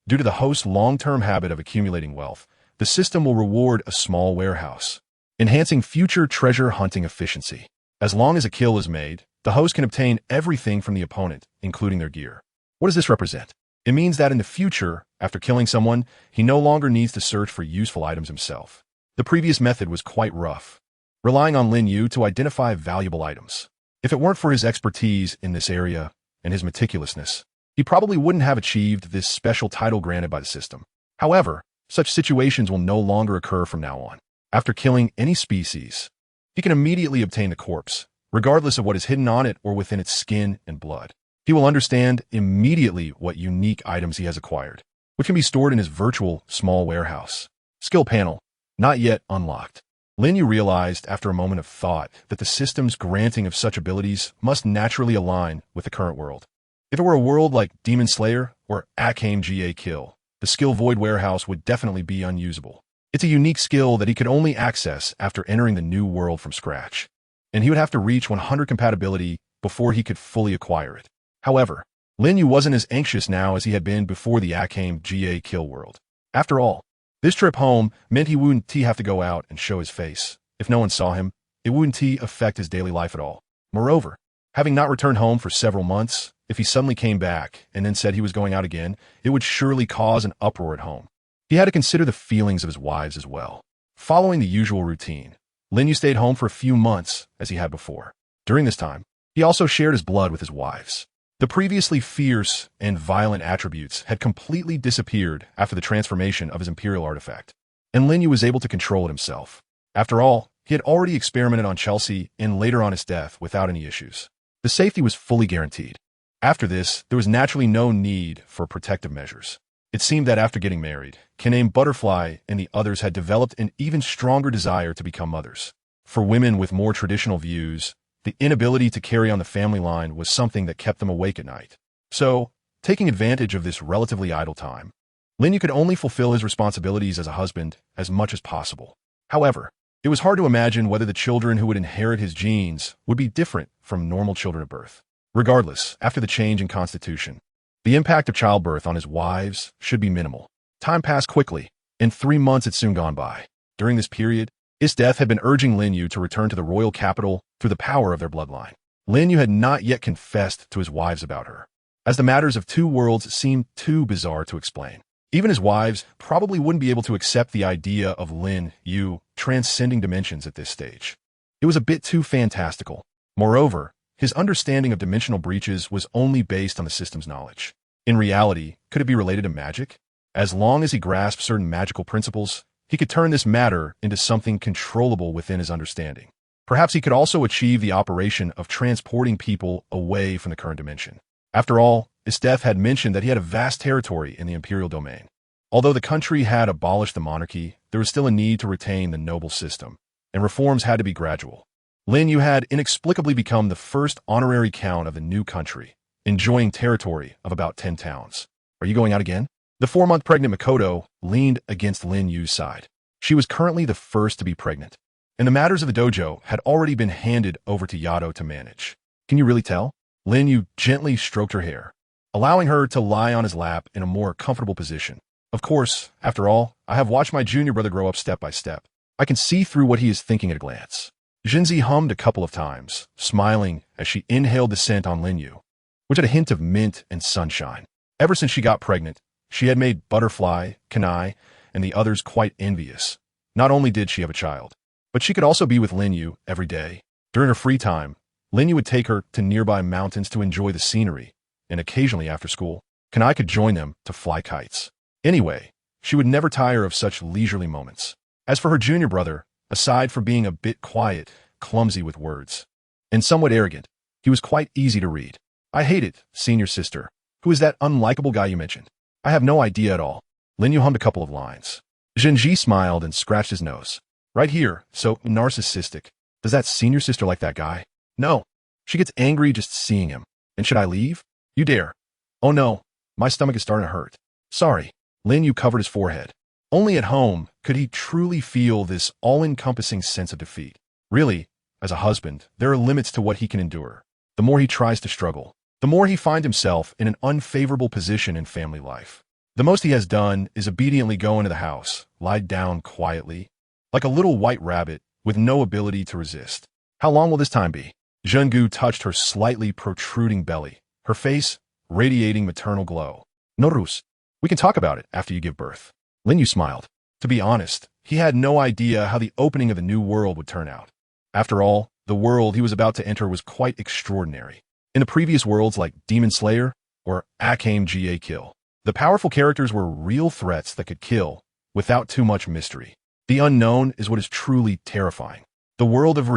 Due to the host's long-term habit of accumulating wealth, the system will reward a small warehouse, enhancing future treasure hunting efficiency. As long as a kill is made, the host can obtain everything from the opponent, including their gear. What does this represent? It means that in the future, after killing someone, he no longer needs to search for useful items himself. The previous method was quite rough, relying on Lin Yu to identify valuable items. If it weren't for his expertise in this area and his meticulousness, he probably wouldn't have achieved this special title granted by the system. However, such situations will no longer occur from now on. After killing any species, he can immediately obtain the corpse, regardless of what is hidden on it or within its skin and blood. He will understand immediately what unique items he has acquired, which can be stored in his virtual small warehouse. Skill panel, not yet unlocked. Lin Yu realized after a moment of thought that the system's granting of such abilities must naturally align with the current world. If it were a world like Demon Slayer or accumulation kill, the skill void warehouse would definitely be unusable. It's a unique skill that he could only access after entering the new world from scratch, and he would have to reach 100 compatibility before he could fully acquire it. However, Lin Yu wasn't as anxious now as he had been before the accumulation kill world. After all, this trip home meant he wouldn't have to go out and show his face. If no one saw him, it wouldn't affect his daily life at all. Moreover, having not returned home for several months, if he suddenly came back and then said he was going out again, it would surely cause an uproar at home. He had to consider the feelings of his wives as well. Following the usual routine, Lin Yu stayed home for a few months as he had before. During this time, he also shared his blood with his wives. The previously fierce and violent attributes had completely disappeared after the transformation of his Imperial artifact, and Lin Yu was able to control it himself. After all, he had already experimented on Chelsea and later on his death without any issues. The safety was fully guaranteed. After this, there was naturally no need for protective measures. It seemed that after getting married, Kaname Butterfly and the others had developed an even stronger desire to become mothers. For women with more traditional views, the inability to carry on the family line was something that kept them awake at night. So, taking advantage of this relatively idle time, Lin Yu could only fulfill his responsibilities as a husband as much as possible. However, it was hard to imagine whether the children who would inherit his genes would be different from normal children at birth. Regardless, after the change in constitution, the impact of childbirth on his wives should be minimal. Time passed quickly. In 3 months had soon gone by. During this period, his death had been urging Lin Yu to return to the royal capital through the power of their bloodline. Lin Yu had not yet confessed to his wives about her, as the matters of 2 worlds seemed too bizarre to explain. Even his wives probably wouldn't be able to accept the idea of Lin Yu transcending dimensions at this stage. It was a bit too fantastical. Moreover, his understanding of dimensional breaches was only based on the system's knowledge. In reality, could it be related to magic? As long as he grasped certain magical principles, he could turn this matter into something controllable within his understanding. Perhaps he could also achieve the operation of transporting people away from the current dimension. After all, Istef had mentioned that he had a vast territory in the imperial domain. Although the country had abolished the monarchy, there was still a need to retain the noble system, and reforms had to be gradual. Lin Yu had inexplicably become the first honorary count of the new country, enjoying territory of about 10 towns. Are you going out again? The 4-month pregnant Makoto leaned against Lin Yu's side. She was currently the first to be pregnant, and the matters of the dojo had already been handed over to Yato to manage. Can you really tell? Lin Yu gently stroked her hair, allowing her to lie on his lap in a more comfortable position. Of course, after all, I have watched my junior brother grow up step by step. I can see through what he is thinking at a glance. Jinzi hummed a couple of times, smiling as she inhaled the scent on Lin Yu, which had a hint of mint and sunshine. Ever since she got pregnant, she had made Butterfly, Kanai, and the others quite envious. Not only did she have a child, but she could also be with Lin Yu every day. During her free time, Lin Yu would take her to nearby mountains to enjoy the scenery, and occasionally after school, Kanai could join them to fly kites. Anyway, she would never tire of such leisurely moments. As for her junior brother, aside from being a bit quiet, clumsy with words, and somewhat arrogant, he was quite easy to read. I hate it, senior sister. Who is that unlikable guy you mentioned? I have no idea at all. Lin Yu hummed a couple of lines. Jinji smiled and scratched his nose. Right here, so narcissistic. Does that senior sister like that guy? No. She gets angry just seeing him. And should I leave? You dare. Oh no, my stomach is starting to hurt. Sorry. Lin Yu covered his forehead. Only at home could he truly feel this all-encompassing sense of defeat. Really, as a husband, there are limits to what he can endure. The more he tries to struggle, the more he finds himself in an unfavorable position in family life. The most he has done is obediently go into the house, lie down quietly, like a little white rabbit with no ability to resist. How long will this time be? Zhenggu touched her slightly protruding belly, her face radiating maternal glow. Norus, we can talk about it after you give birth. Lin Yu smiled. To be honest, he had no idea how the opening of the new world would turn out. After all, the world he was about to enter was quite extraordinary. In the previous worlds like Demon Slayer or Accumulation Kill, the powerful characters were real threats that could kill without too much mystery. The unknown is what is truly terrifying. The world of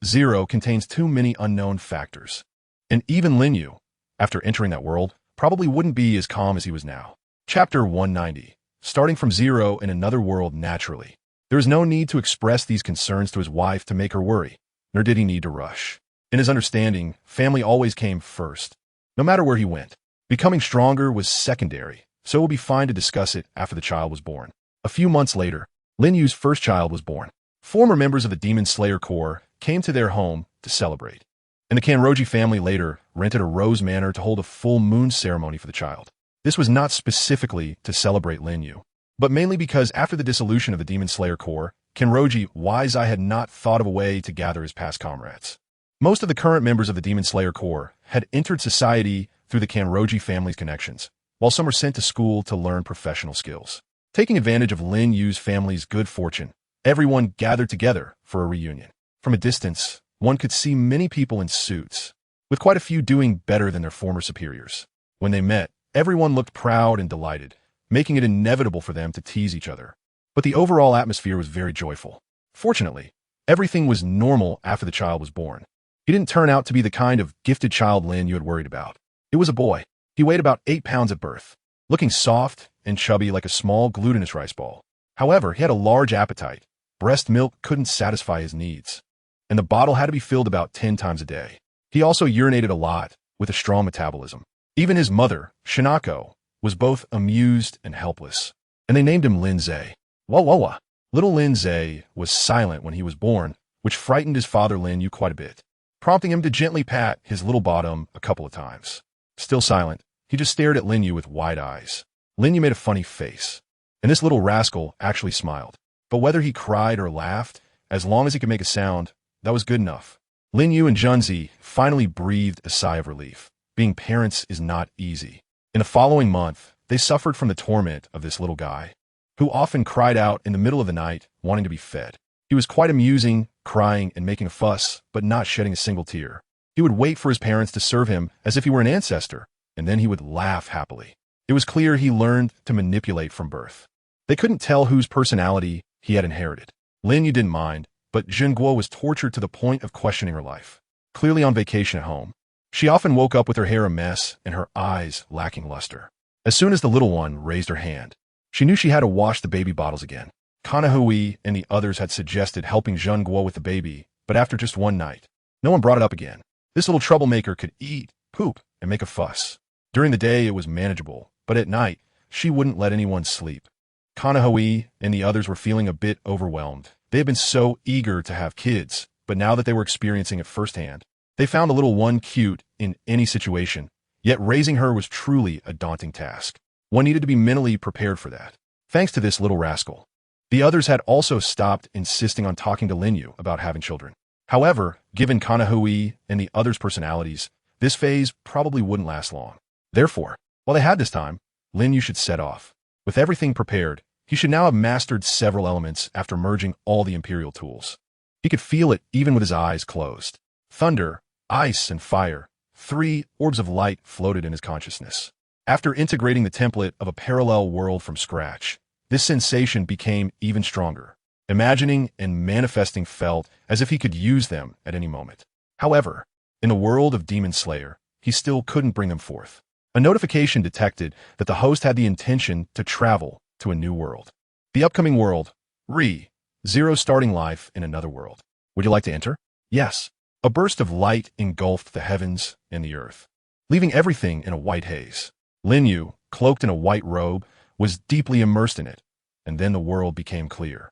Zero contains too many unknown factors. And even Lin Yu, after entering that world, probably wouldn't be as calm as he was now. Chapter 190. Starting from zero in another world naturally. There is no need to express these concerns to his wife to make her worry, nor did he need to rush. In his understanding, family always came first, no matter where he went. Becoming stronger was secondary, so it would be fine to discuss it after the child was born. A few months later, Lin Yu's first child was born. Former members of the Demon Slayer Corps came to their home to celebrate, and the Kanroji family later rented a rose manor to hold a full moon ceremony for the child. This was not specifically to celebrate Lin Yu, but mainly because after the dissolution of the Demon Slayer Corps, Kanroji Wise-Eye had not thought of a way to gather his past comrades. Most of the current members of the Demon Slayer Corps had entered society through the Kanroji family's connections, while some were sent to school to learn professional skills. Taking advantage of Lin Yu's family's good fortune, everyone gathered together for a reunion. From a distance, one could see many people in suits, with quite a few doing better than their former superiors. When they met, everyone looked proud and delighted, making it inevitable for them to tease each other. But the overall atmosphere was very joyful. Fortunately, everything was normal after the child was born. He didn't turn out to be the kind of gifted child Lin Yu had worried about. It was a boy. He weighed about 8 pounds at birth, looking soft and chubby like a small glutinous rice ball. However, he had a large appetite. Breast milk couldn't satisfy his needs, and the bottle had to be filled about 10 times a day. He also urinated a lot, with a strong metabolism. Even his mother, Shinako, was both amused and helpless, and they named him Lin Zhe. Wah. Little Lin Zhe was silent when he was born, which frightened his father Lin Yu quite a bit, prompting him to gently pat his little bottom a couple of times. Still silent, he just stared at Lin Yu with wide eyes. Lin Yu made a funny face, and this little rascal actually smiled. But whether he cried or laughed, as long as he could make a sound, that was good enough. Lin Yu and Junzi finally breathed a sigh of relief. Being parents is not easy. In the following month, they suffered from the torment of this little guy, who often cried out in the middle of the night, wanting to be fed. He was quite amusing, crying and making a fuss, but not shedding a single tear. He would wait for his parents to serve him as if he were an ancestor, and then he would laugh happily. It was clear he learned to manipulate from birth. They couldn't tell whose personality he had inherited. Lin Yu didn't mind, but Zhenguo was tortured to the point of questioning her life. Clearly on vacation at home, she often woke up with her hair a mess and her eyes lacking luster. As soon as the little one raised her hand, she knew she had to wash the baby bottles again. Kanahui and the others had suggested helping Zhenguo with the baby, but after just one night, no one brought it up again. This little troublemaker could eat, poop, and make a fuss. During the day it was manageable, but at night, she wouldn't let anyone sleep. Kanahui and the others were feeling a bit overwhelmed. They had been so eager to have kids, but now that they were experiencing it firsthand, they found the little one cute in any situation, yet raising her was truly a daunting task. One needed to be mentally prepared for that. Thanks to this little rascal. The others had also stopped insisting on talking to Lin Yu about having children. However, given Kanahui and the others' personalities, this phase probably wouldn't last long. Therefore, while they had this time, Lin Yu should set off. With everything prepared, he should now have mastered several elements after merging all the Imperial tools. He could feel it even with his eyes closed. Thunder, ice, and fire, 3 orbs of light floated in his consciousness. After integrating the template of a parallel world from scratch, this sensation became even stronger. Imagining and manifesting felt as if he could use them at any moment. However, in the world of Demon Slayer, he still couldn't bring them forth. A notification detected that the host had the intention to travel to a new world. The upcoming world, Zero starting life in another world. Would you like to enter? Yes. A burst of light engulfed the heavens and the earth, leaving everything in a white haze. Lin Yu, cloaked in a white robe, was deeply immersed in it, and then the world became clear.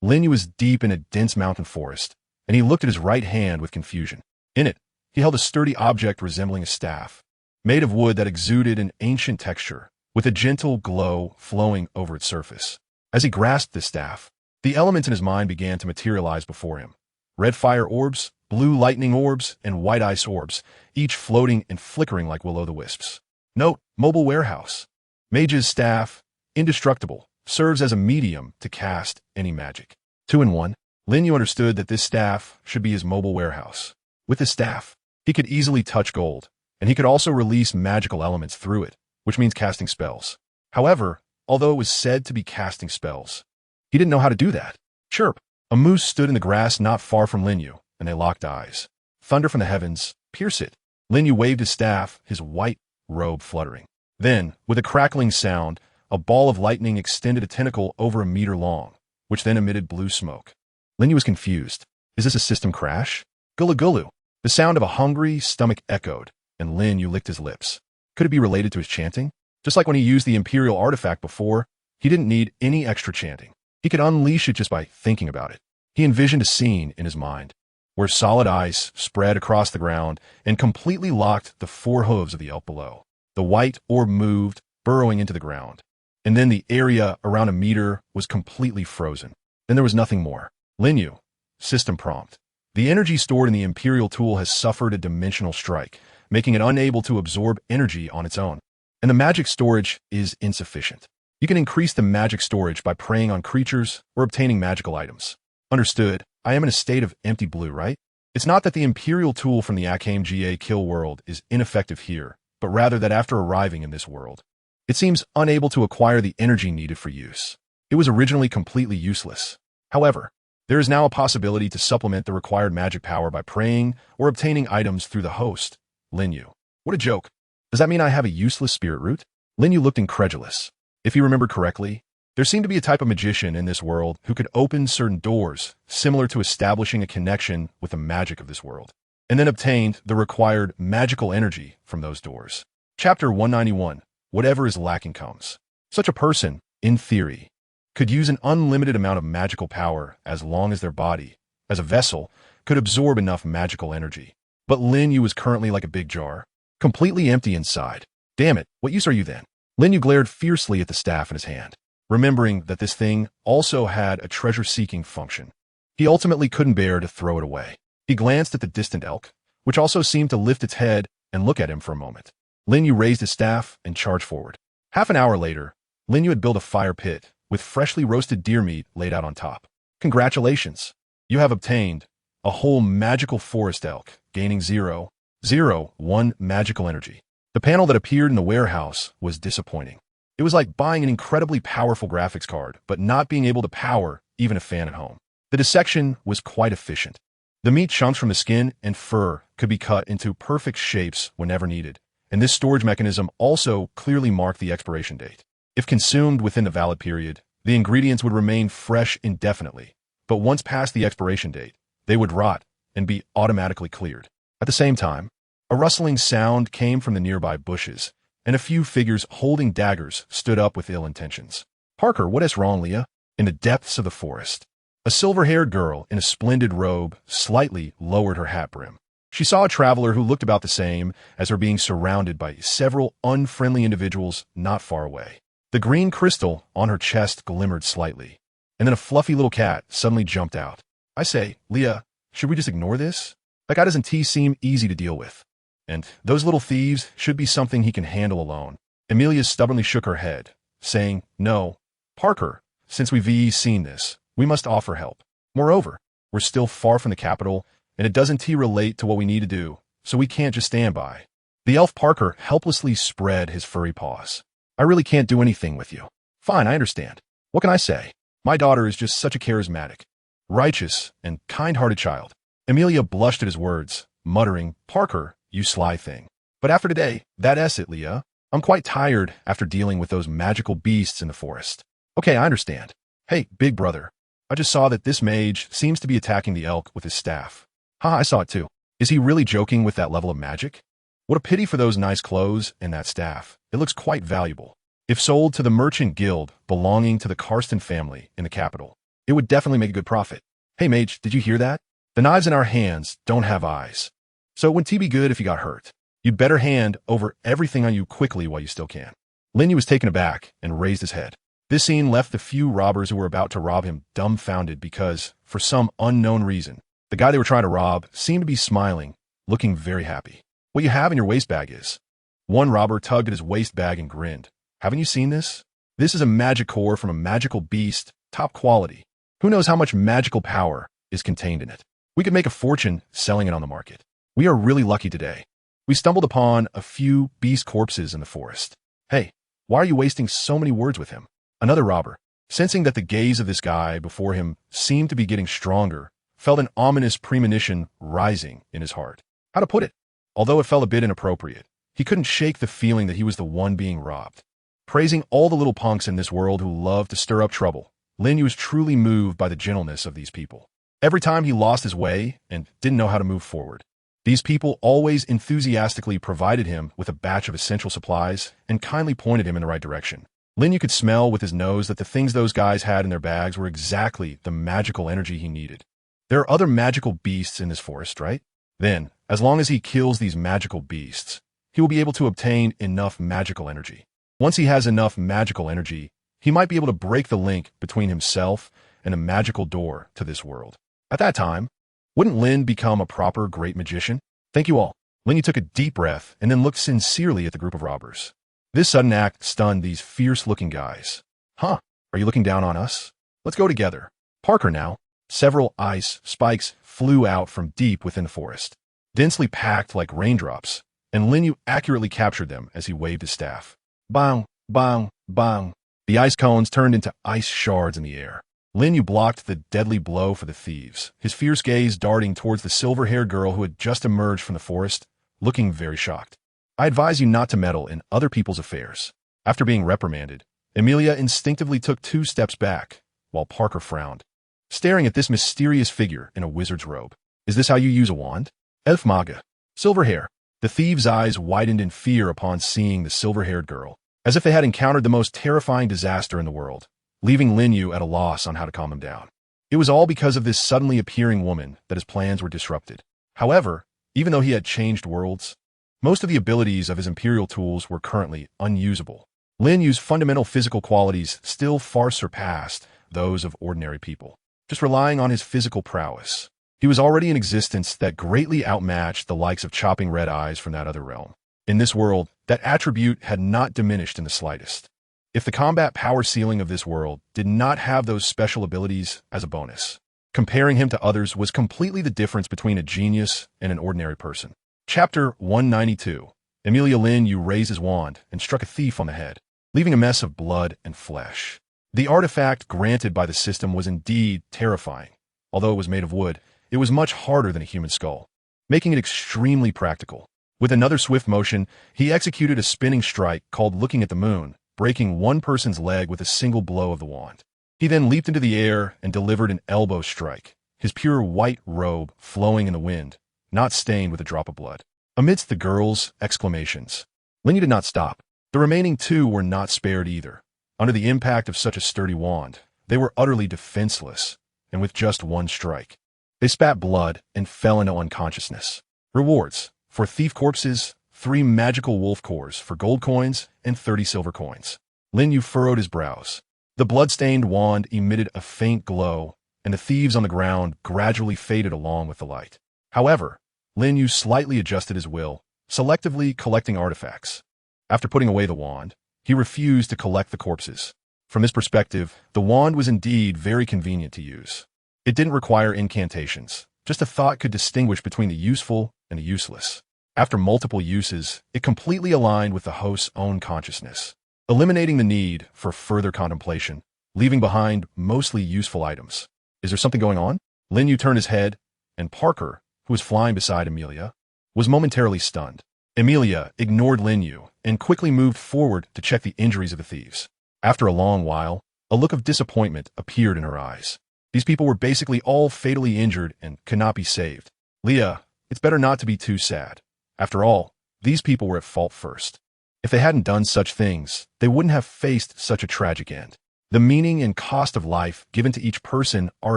Lin Yu was deep in a dense mountain forest, and he looked at his right hand with confusion. In it, he held a sturdy object resembling a staff, made of wood that exuded an ancient texture, with a gentle glow flowing over its surface. As he grasped the staff, the elements in his mind began to materialize before him. Red fire orbs, blue lightning orbs, and white ice orbs, each floating and flickering like will-o'-the-wisps. Note, mobile warehouse. Mage's staff, indestructible, serves as a medium to cast any magic. 2-in-1, Lin Yu understood that this staff should be his mobile warehouse. With his staff, he could easily touch gold, and he could also release magical elements through it, which means casting spells. However, although it was said to be casting spells, he didn't know how to do that. Chirp! A moose stood in the grass not far from Lin Yu, and they locked eyes. Thunder from the heavens, pierce it. Lin Yu waved his staff, his white robe fluttering. Then, with a crackling sound, a ball of lightning extended a tentacle over a meter long, which then emitted blue smoke. Lin Yu was confused. Is this a system crash? Gulu gulu. The sound of a hungry stomach echoed, and Lin Yu licked his lips. Could it be related to his chanting? Just like when he used the Imperial artifact before, he didn't need any extra chanting. He could unleash it just by thinking about it. He envisioned a scene in his mind, where solid ice spread across the ground and completely locked the 4 hooves of the elk below. The white orb moved, burrowing into the ground, and then the area around a meter was completely frozen. Then there was nothing more. Lin Yu, system prompt. The energy stored in the Imperial tool has suffered a dimensional strike, making it unable to absorb energy on its own. And the magic storage is insufficient. You can increase the magic storage by preying on creatures or obtaining magical items. Understood. I am in a state of empty blue, right? It's not that the Imperial tool from the Akame Kill world is ineffective here, but rather that after arriving in this world, it seems unable to acquire the energy needed for use. It was originally completely useless. However, there is now a possibility to supplement the required magic power by preying or obtaining items through the host, Lin Yu. What a joke. Does that mean I have a useless spirit root? Lin Yu looked incredulous. If he remembered correctly, there seemed to be a type of magician in this world who could open certain doors, similar to establishing a connection with the magic of this world, and then obtained the required magical energy from those doors. Chapter 191. Whatever is lacking comes. Such a person, in theory, could use an unlimited amount of magical power as long as their body, as a vessel, could absorb enough magical energy. But Lin Yu was currently like a big jar, completely empty inside. Damn it, what use are you then? Lin Yu glared fiercely at the staff in his hand, remembering that this thing also had a treasure-seeking function. He ultimately couldn't bear to throw it away. He glanced at the distant elk, which also seemed to lift its head and look at him for a moment. Lin Yu raised his staff and charged forward. Half an hour later, Lin Yu had built a fire pit with freshly roasted deer meat laid out on top. Congratulations! You have obtained a whole magical forest elk, gaining 0.01 magical energy. The panel that appeared in the warehouse was disappointing. It was like buying an incredibly powerful graphics card, but not being able to power even a fan at home. The dissection was quite efficient. The meat chunks from the skin and fur could be cut into perfect shapes whenever needed, and this storage mechanism also clearly marked the expiration date. If consumed within the valid period, the ingredients would remain fresh indefinitely, but once past the expiration date, they would rot and be automatically cleared. At the same time, a rustling sound came from the nearby bushes, and a few figures holding daggers stood up with ill intentions. Parker, what is wrong, Leah? In the depths of the forest, a silver-haired girl in a splendid robe slightly lowered her hat brim. She saw a traveler who looked about the same as her being surrounded by several unfriendly individuals not far away. The green crystal on her chest glimmered slightly, and then a fluffy little cat suddenly jumped out. I say, Leah, should we just ignore this? That guy doesn't seem easy to deal with. And those little thieves should be something he can handle alone. Emilia stubbornly shook her head, saying, No, Parker, since we've seen this, we must offer help. Moreover, we're still far from the capital, and it doesn't relate to what we need to do, so we can't just stand by. The elf Parker helplessly spread his furry paws. I really can't do anything with you. Fine, I understand. What can I say? My daughter is just such a charismatic, righteous, and kind-hearted child. Emilia blushed at his words, muttering, Parker, you sly thing. But after today, that's it, Leah. I'm quite tired after dealing with those magical beasts in the forest. Okay, I understand. Hey, big brother. I just saw that this mage seems to be attacking the elk with his staff. I saw it too. Is he really joking with that level of magic? What a pity for those nice clothes and that staff. It looks quite valuable. If sold to the merchant guild belonging to the Karsten family in the capital, it would definitely make a good profit. Hey, mage, did you hear that? The knives in our hands don't have eyes. So it wouldn't be good if you got hurt. You'd better hand over everything on you quickly while you still can. Lin Yu was taken aback and raised his head. This scene left the few robbers who were about to rob him dumbfounded because, for some unknown reason, the guy they were trying to rob seemed to be smiling, looking very happy. What you have in your waist bag is. One robber tugged at his waist bag and grinned. Haven't you seen this? This is a magic core from a magical beast, top quality. Who knows how much magical power is contained in it? We could make a fortune selling it on the market. We are really lucky today. We stumbled upon a few beast corpses in the forest. Hey, why are you wasting so many words with him? Another robber, sensing that the gaze of this guy before him seemed to be getting stronger, felt an ominous premonition rising in his heart. How to put it? Although it felt a bit inappropriate, he couldn't shake the feeling that he was the one being robbed. Praising all the little punks in this world who love to stir up trouble, Lin Yu was truly moved by the gentleness of these people. Every time he lost his way and didn't know how to move forward, these people always enthusiastically provided him with a batch of essential supplies and kindly pointed him in the right direction. Lin Yu could smell with his nose that the things those guys had in their bags were exactly the magical energy he needed. There are other magical beasts in this forest, right? Then, as long as he kills these magical beasts, he will be able to obtain enough magical energy. Once he has enough magical energy, he might be able to break the link between himself and a magical door to this world. At that time, wouldn't Lin become a proper great magician? Thank you all. Lin Yu took a deep breath and then looked sincerely at the group of robbers. This sudden act stunned these fierce-looking guys. Are you looking down on us? Let's go together. Parker now. Several ice spikes flew out from deep within the forest, densely packed like raindrops, and Lin Yu accurately captured them as he waved his staff. Bang, bang, bang. The ice cones turned into ice shards in the air. Lin Yu blocked the deadly blow for the thieves, his fierce gaze darting towards the silver-haired girl who had just emerged from the forest, looking very shocked. I advise you not to meddle in other people's affairs. After being reprimanded, Emilia instinctively took 2 steps back, while Parker frowned, staring at this mysterious figure in a wizard's robe. Is this how you use a wand? Elf Maga. Silver hair. The thieves' eyes widened in fear upon seeing the silver-haired girl, as if they had encountered the most terrifying disaster in the world, leaving Lin Yu at a loss on how to calm them down. It was all because of this suddenly appearing woman that his plans were disrupted. However, even though he had changed worlds, most of the abilities of his imperial tools were currently unusable. Lin Yu's fundamental physical qualities still far surpassed those of ordinary people, just relying on his physical prowess. He was already in existence that greatly outmatched the likes of chopping red eyes from that other realm. In this world, that attribute had not diminished in the slightest. If the combat power ceiling of this world did not have those special abilities as a bonus, comparing him to others was completely the difference between a genius and an ordinary person. Chapter 192. Emilia Lin Yu raised his wand and struck a thief on the head, leaving a mess of blood and flesh. The artifact granted by the system was indeed terrifying. Although it was made of wood, it was much harder than a human skull, making it extremely practical. With another swift motion, he executed a spinning strike called Looking at the Moon, breaking one person's leg with a single blow of the wand. He then leaped into the air and delivered an elbow strike, his pure white robe flowing in the wind, not stained with a drop of blood. Amidst the girls' exclamations, Lin Yu did not stop. The remaining 2 were not spared either. Under the impact of such a sturdy wand, they were utterly defenseless, and with just one strike, they spat blood and fell into unconsciousness. Rewards. For thief corpses, 3 magical wolf cores for gold coins and 30 silver coins. Lin Yu furrowed his brows. The blood-stained wand emitted a faint glow, and the thieves on the ground gradually faded along with the light. However, Lin Yu slightly adjusted his will, selectively collecting artifacts. After putting away the wand, he refused to collect the corpses. From his perspective, the wand was indeed very convenient to use. It didn't require incantations, just a thought could distinguish between the useful and the useless. After multiple uses, it completely aligned with the host's own consciousness, eliminating the need for further contemplation, leaving behind mostly useful items. Is there something going on? Lin Yu turned his head, and Parker, who was flying beside Amelia, was momentarily stunned. Amelia ignored Lin Yu and quickly moved forward to check the injuries of the thieves. After a long while, a look of disappointment appeared in her eyes. These people were basically all fatally injured and could not be saved. Leah, it's better not to be too sad. After all, these people were at fault first. If they hadn't done such things, they wouldn't have faced such a tragic end. The meaning and cost of life given to each person are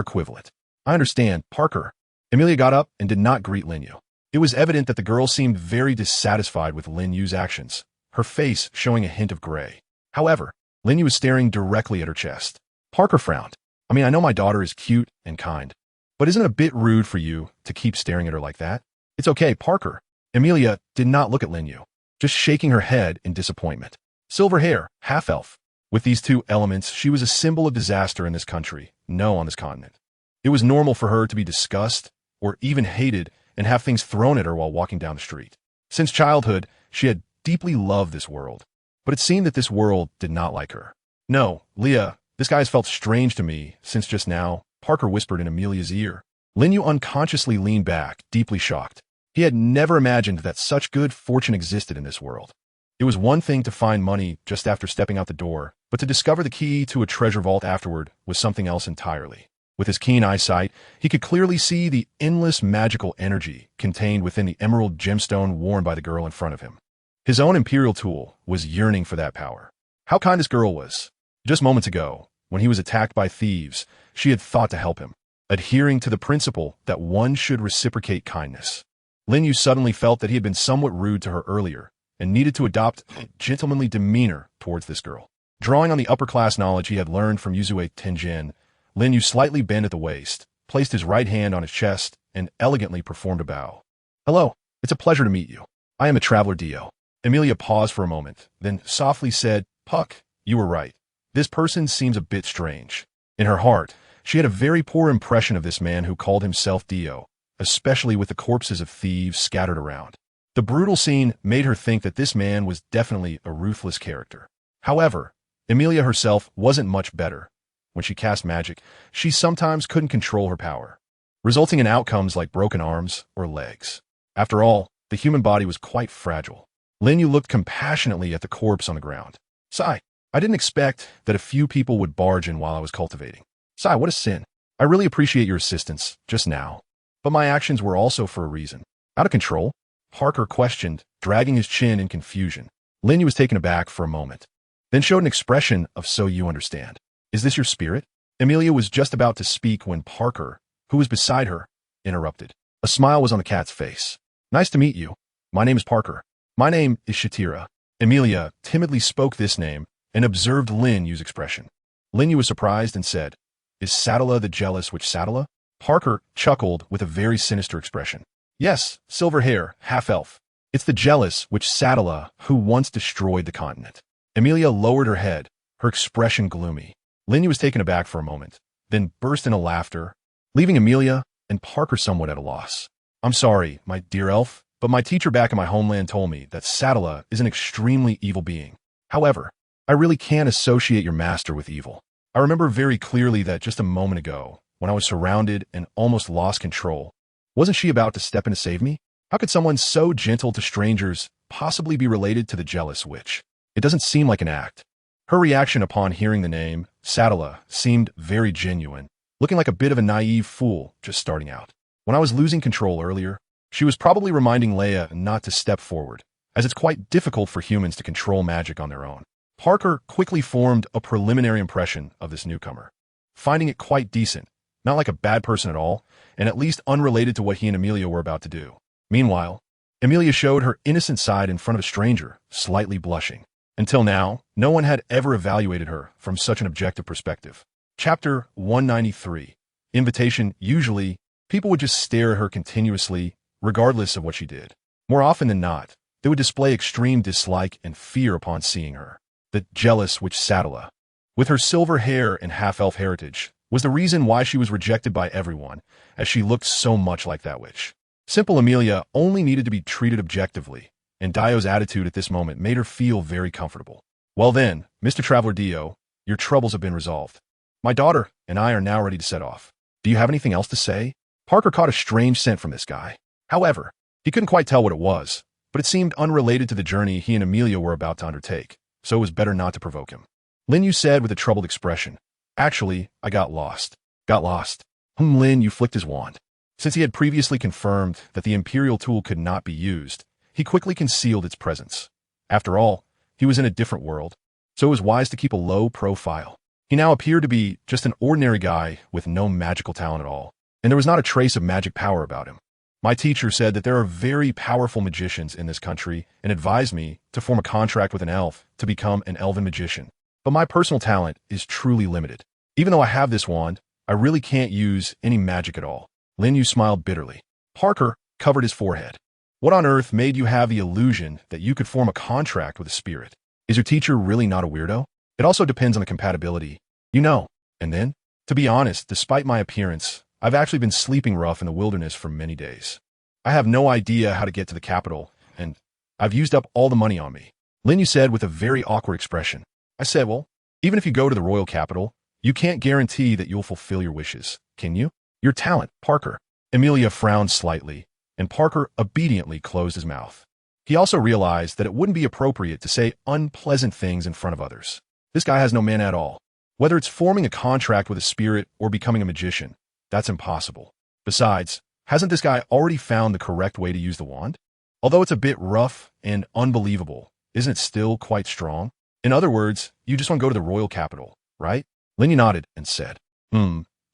equivalent. I understand, Parker. Amelia got up and did not greet Lin Yu. It was evident that the girl seemed very dissatisfied with Lin Yu's actions, her face showing a hint of gray. However, Lin Yu was staring directly at her chest. Parker frowned. I know my daughter is cute and kind, but isn't it a bit rude for you to keep staring at her like that? It's okay, Parker. Amelia did not look at Lin Yu, just shaking her head in disappointment. Silver hair, half-elf. With these 2 elements, she was a symbol of disaster in this country, no on this continent. It was normal for her to be discussed or even hated and have things thrown at her while walking down the street. Since childhood, she had deeply loved this world, but it seemed that this world did not like her. No, Leah, this guy has felt strange to me since just now, Parker whispered in Amelia's ear. Lin Yu unconsciously leaned back, deeply shocked. He had never imagined that such good fortune existed in this world. It was one thing to find money just after stepping out the door, but to discover the key to a treasure vault afterward was something else entirely. With his keen eyesight, he could clearly see the endless magical energy contained within the emerald gemstone worn by the girl in front of him. His own imperial tool was yearning for that power. How kind this girl was. Just moments ago, when he was attacked by thieves, she had thought to help him, adhering to the principle that one should reciprocate kindness. Lin Yu suddenly felt that he had been somewhat rude to her earlier and needed to adopt a gentlemanly demeanor towards this girl. Drawing on the upper-class knowledge he had learned from Yuzue Tenjin, Lin Yu slightly bent at the waist, placed his right hand on his chest, and elegantly performed a bow. Hello, it's a pleasure to meet you. I am a traveler Dio. Amelia paused for a moment, then softly said, Puck, you were right. This person seems a bit strange. In her heart, she had a very poor impression of this man who called himself Dio, especially with the corpses of thieves scattered around. The brutal scene made her think that this man was definitely a ruthless character. However, Amelia herself wasn't much better. When she cast magic, she sometimes couldn't control her power, resulting in outcomes like broken arms or legs. After all, the human body was quite fragile. Lin Yu looked compassionately at the corpse on the ground. Sigh, I didn't expect that a few people would barge in while I was cultivating. Sigh, what a sin. I really appreciate your assistance, just now. But my actions were also for a reason. Out of control? Parker questioned, dragging his chin in confusion. Lin Yu was taken aback for a moment, then showed an expression of so you understand. Is this your spirit? Amelia was just about to speak when Parker, who was beside her, interrupted. A smile was on the cat's face. Nice to meet you. My name is Parker. My name is Shatira. Amelia timidly spoke this name and observed Lin Yu's expression. Lin Yu was surprised and said, Is Sadala the jealous witch Sadala? Parker chuckled with a very sinister expression. Yes, silver hair, half-elf. It's the jealous witch Sadala who once destroyed the continent. Amelia lowered her head, her expression gloomy. Lin Yu was taken aback for a moment, then burst into laughter, leaving Amelia and Parker somewhat at a loss. I'm sorry, my dear elf, but my teacher back in my homeland told me that Sadala is an extremely evil being. However, I really can't associate your master with evil. I remember very clearly that just a moment ago, when I was surrounded and almost lost control, wasn't she about to step in to save me? How could someone so gentle to strangers possibly be related to the jealous witch? It doesn't seem like an act. Her reaction upon hearing the name, Sadala, seemed very genuine, looking like a bit of a naive fool just starting out. When I was losing control earlier, she was probably reminding Leia not to step forward, as it's quite difficult for humans to control magic on their own. Parker quickly formed a preliminary impression of this newcomer, finding it quite decent, not like a bad person at all, and at least unrelated to what he and Amelia were about to do. Meanwhile, Amelia showed her innocent side in front of a stranger, slightly blushing. Until now, no one had ever evaluated her from such an objective perspective. Chapter 193. Invitation. Usually, people would just stare at her continuously, regardless of what she did. More often than not, they would display extreme dislike and fear upon seeing her. The jealous witch Sadala, with her silver hair and half-elf heritage, was the reason why she was rejected by everyone, as she looked so much like that witch. Simple Amelia only needed to be treated objectively, and Dio's attitude at this moment made her feel very comfortable. Well then, Mr. Traveler Dio, your troubles have been resolved. My daughter and I are now ready to set off. Do you have anything else to say? Parker caught a strange scent from this guy. However, he couldn't quite tell what it was, but it seemed unrelated to the journey he and Amelia were about to undertake, so it was better not to provoke him. Lin Yu said with a troubled expression, Actually, I got lost. Got lost. Lin Yu flicked his wand. Since he had previously confirmed that the Imperial tool could not be used, he quickly concealed its presence. After all, he was in a different world, so it was wise to keep a low profile. He now appeared to be just an ordinary guy with no magical talent at all, and there was not a trace of magic power about him. My teacher said that there are very powerful magicians in this country and advised me to form a contract with an elf to become an elven magician. But my personal talent is truly limited. Even though I have this wand, I really can't use any magic at all. Lin Yu smiled bitterly. Parker covered his forehead. What on earth made you have the illusion that you could form a contract with a spirit? Is your teacher really not a weirdo? It also depends on the compatibility. You know. And then, to be honest, despite my appearance, I've actually been sleeping rough in the wilderness for many days. I have no idea how to get to the capital, and I've used up all the money on me. Lin Yu said with a very awkward expression. I said, well, even if you go to the royal capital, you can't guarantee that you'll fulfill your wishes, can you? Your talent, Parker. Amelia frowned slightly, and Parker obediently closed his mouth. He also realized that it wouldn't be appropriate to say unpleasant things in front of others. This guy has no mana at all. Whether it's forming a contract with a spirit or becoming a magician, that's impossible. Besides, hasn't this guy already found the correct way to use the wand? Although it's a bit rough and unbelievable, isn't it still quite strong? In other words, you just want to go to the royal capital, right? Lin Yu nodded and said,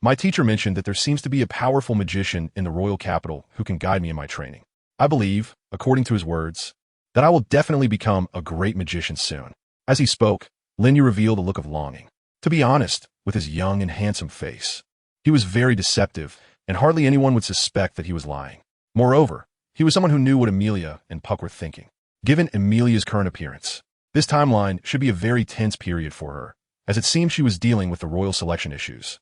My teacher mentioned that there seems to be a powerful magician in the royal capital who can guide me in my training. I believe, according to his words, that I will definitely become a great magician soon. As he spoke, Lin Yu revealed a look of longing. To be honest, with his young and handsome face, he was very deceptive, and hardly anyone would suspect that he was lying. Moreover, he was someone who knew what Amelia and Puck were thinking. Given Amelia's current appearance, this timeline should be a very tense period for her, as it seemed she was dealing with the royal selection issues.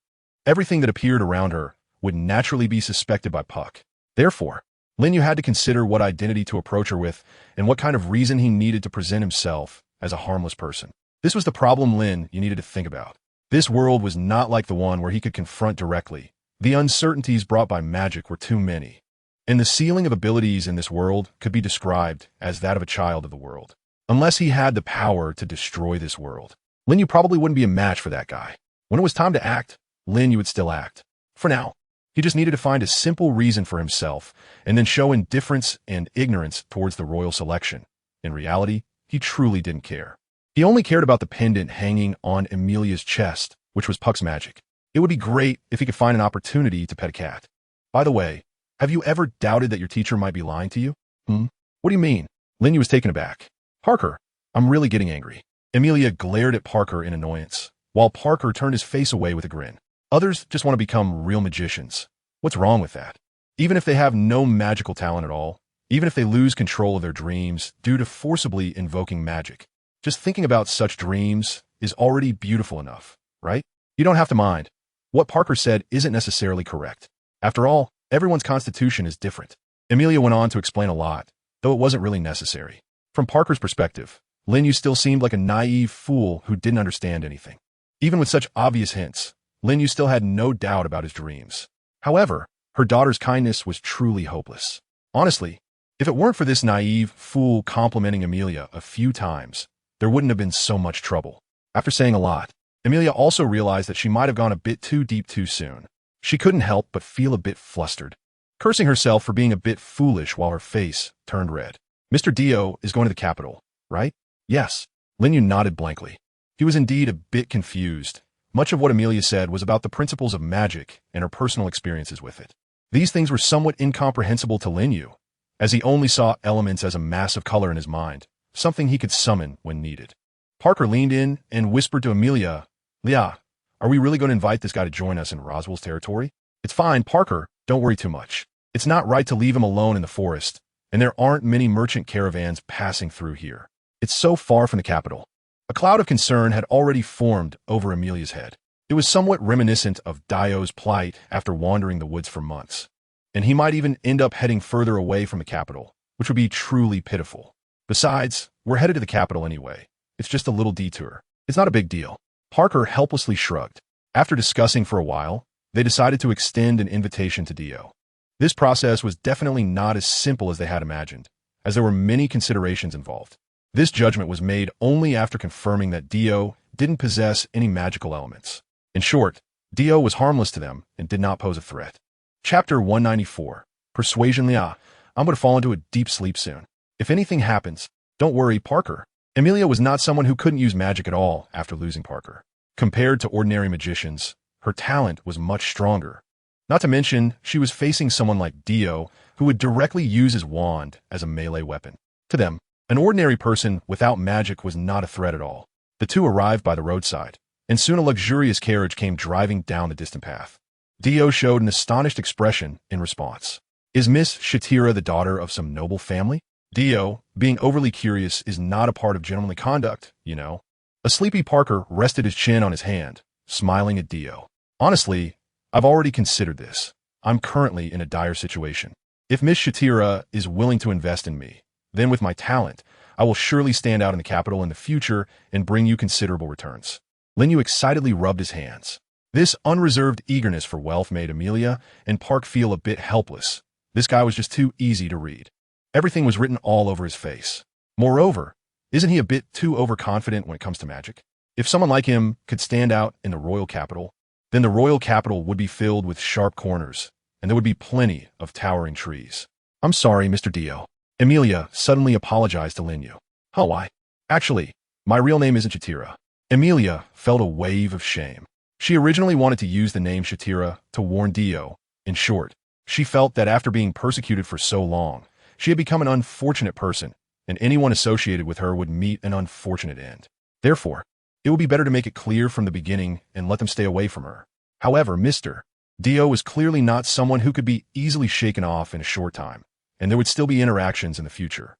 Everything that appeared around her would naturally be suspected by Puck. Therefore, Lin Yu had to consider what identity to approach her with and what kind of reason he needed to present himself as a harmless person. This was the problem Lin Yu needed to think about. This world was not like the one where he could confront directly. The uncertainties brought by magic were too many, and the ceiling of abilities in this world could be described as that of a child of the world. Unless he had the power to destroy this world, Lin Yu probably wouldn't be a match for that guy. When it was time to act, Lin Yu would still act. For now, he just needed to find a simple reason for himself and then show indifference and ignorance towards the royal selection. In reality, he truly didn't care. He only cared about the pendant hanging on Amelia's chest, which was Puck's magic. It would be great if he could find an opportunity to pet a cat. By the way, have you ever doubted that your teacher might be lying to you? What do you mean? Lin Yu was taken aback. Parker, I'm really getting angry. Amelia glared at Parker in annoyance, while Parker turned his face away with a grin. Others just want to become real magicians. What's wrong with that? Even if they have no magical talent at all, even if they lose control of their dreams due to forcibly invoking magic, just thinking about such dreams is already beautiful enough, right? You don't have to mind. What Parker said isn't necessarily correct. After all, everyone's constitution is different. Amelia went on to explain a lot, though it wasn't really necessary. From Parker's perspective, Lin Yu still seemed like a naive fool who didn't understand anything. Even with such obvious hints, Lin Yu still had no doubt about his dreams. However, her daughter's kindness was truly hopeless. Honestly, if it weren't for this naive fool complimenting Amelia a few times, there wouldn't have been so much trouble. After saying a lot, Amelia also realized that she might have gone a bit too deep too soon. She couldn't help but feel a bit flustered, cursing herself for being a bit foolish while her face turned red. Mr. Dio is going to the capital, right? Yes. Lin Yu nodded blankly. He was indeed a bit confused. Much of what Amelia said was about the principles of magic and her personal experiences with it. These things were somewhat incomprehensible to Lin Yu, as he only saw elements as a mass of color in his mind, something he could summon when needed. Parker leaned in and whispered to Amelia, "Leah, are we really going to invite this guy to join us in Roswell's territory?" "It's fine, Parker, don't worry too much. It's not right to leave him alone in the forest, and there aren't many merchant caravans passing through here. It's so far from the capital." A cloud of concern had already formed over Amelia's head. It was somewhat reminiscent of Dio's plight after wandering the woods for months. And he might even end up heading further away from the capital, which would be truly pitiful. Besides, we're headed to the capital anyway. It's just a little detour. It's not a big deal. Parker helplessly shrugged. After discussing for a while, they decided to extend an invitation to Dio. This process was definitely not as simple as they had imagined, as there were many considerations involved. This judgment was made only after confirming that Dio didn't possess any magical elements. In short, Dio was harmless to them and did not pose a threat. Chapter 194. Persuasion. Leah, I'm going to fall into a deep sleep soon. If anything happens, don't worry, Parker. Amelia was not someone who couldn't use magic at all after losing Parker. Compared to ordinary magicians, her talent was much stronger. Not to mention, she was facing someone like Dio, who would directly use his wand as a melee weapon. To them, an ordinary person without magic was not a threat at all. The two arrived by the roadside, and soon a luxurious carriage came driving down the distant path. Dio showed an astonished expression in response. "Is Miss Shatira the daughter of some noble family?" Dio, being overly curious, is not a part of gentlemanly conduct, you know. A sleepy Parker rested his chin on his hand, smiling at Dio. "Honestly, I've already considered this. I'm currently in a dire situation. If Miss Shatira is willing to invest in me, then with my talent, I will surely stand out in the capital in the future and bring you considerable returns." Lin Yu excitedly rubbed his hands. This unreserved eagerness for wealth made Amelia and Park feel a bit helpless. This guy was just too easy to read. Everything was written all over his face. Moreover, isn't he a bit too overconfident when it comes to magic? If someone like him could stand out in the royal capital, then the royal capital would be filled with sharp corners, and there would be plenty of towering trees. "I'm sorry, Mr. Dio." Amelia suddenly apologized to Lin Yu. "Oh, why? Actually, my real name isn't Shatira." Amelia felt a wave of shame. She originally wanted to use the name Shatira to warn Dio. In short, she felt that after being persecuted for so long, she had become an unfortunate person, and anyone associated with her would meet an unfortunate end. Therefore, it would be better to make it clear from the beginning and let them stay away from her. However, Mr. Dio was clearly not someone who could be easily shaken off in a short time, and there would still be interactions in the future.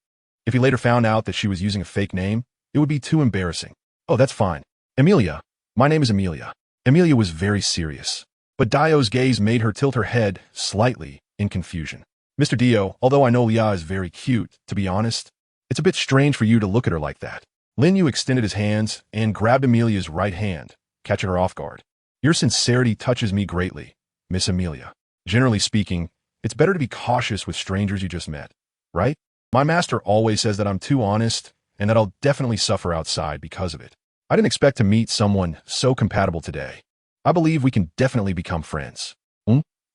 If he later found out that she was using a fake name, it would be too embarrassing. "Oh, that's fine. Amelia. My name is Amelia." Amelia was very serious, but Dio's gaze made her tilt her head slightly in confusion. "Mr. Dio, although I know Leah is very cute, to be honest, it's a bit strange for you to look at her like that." Lin Yu extended his hands and grabbed Amelia's right hand, catching her off guard. "Your sincerity touches me greatly, Miss Amelia. Generally speaking, it's better to be cautious with strangers you just met, right? My master always says that I'm too honest and that I'll definitely suffer outside because of it. I didn't expect to meet someone so compatible today. I believe we can definitely become friends."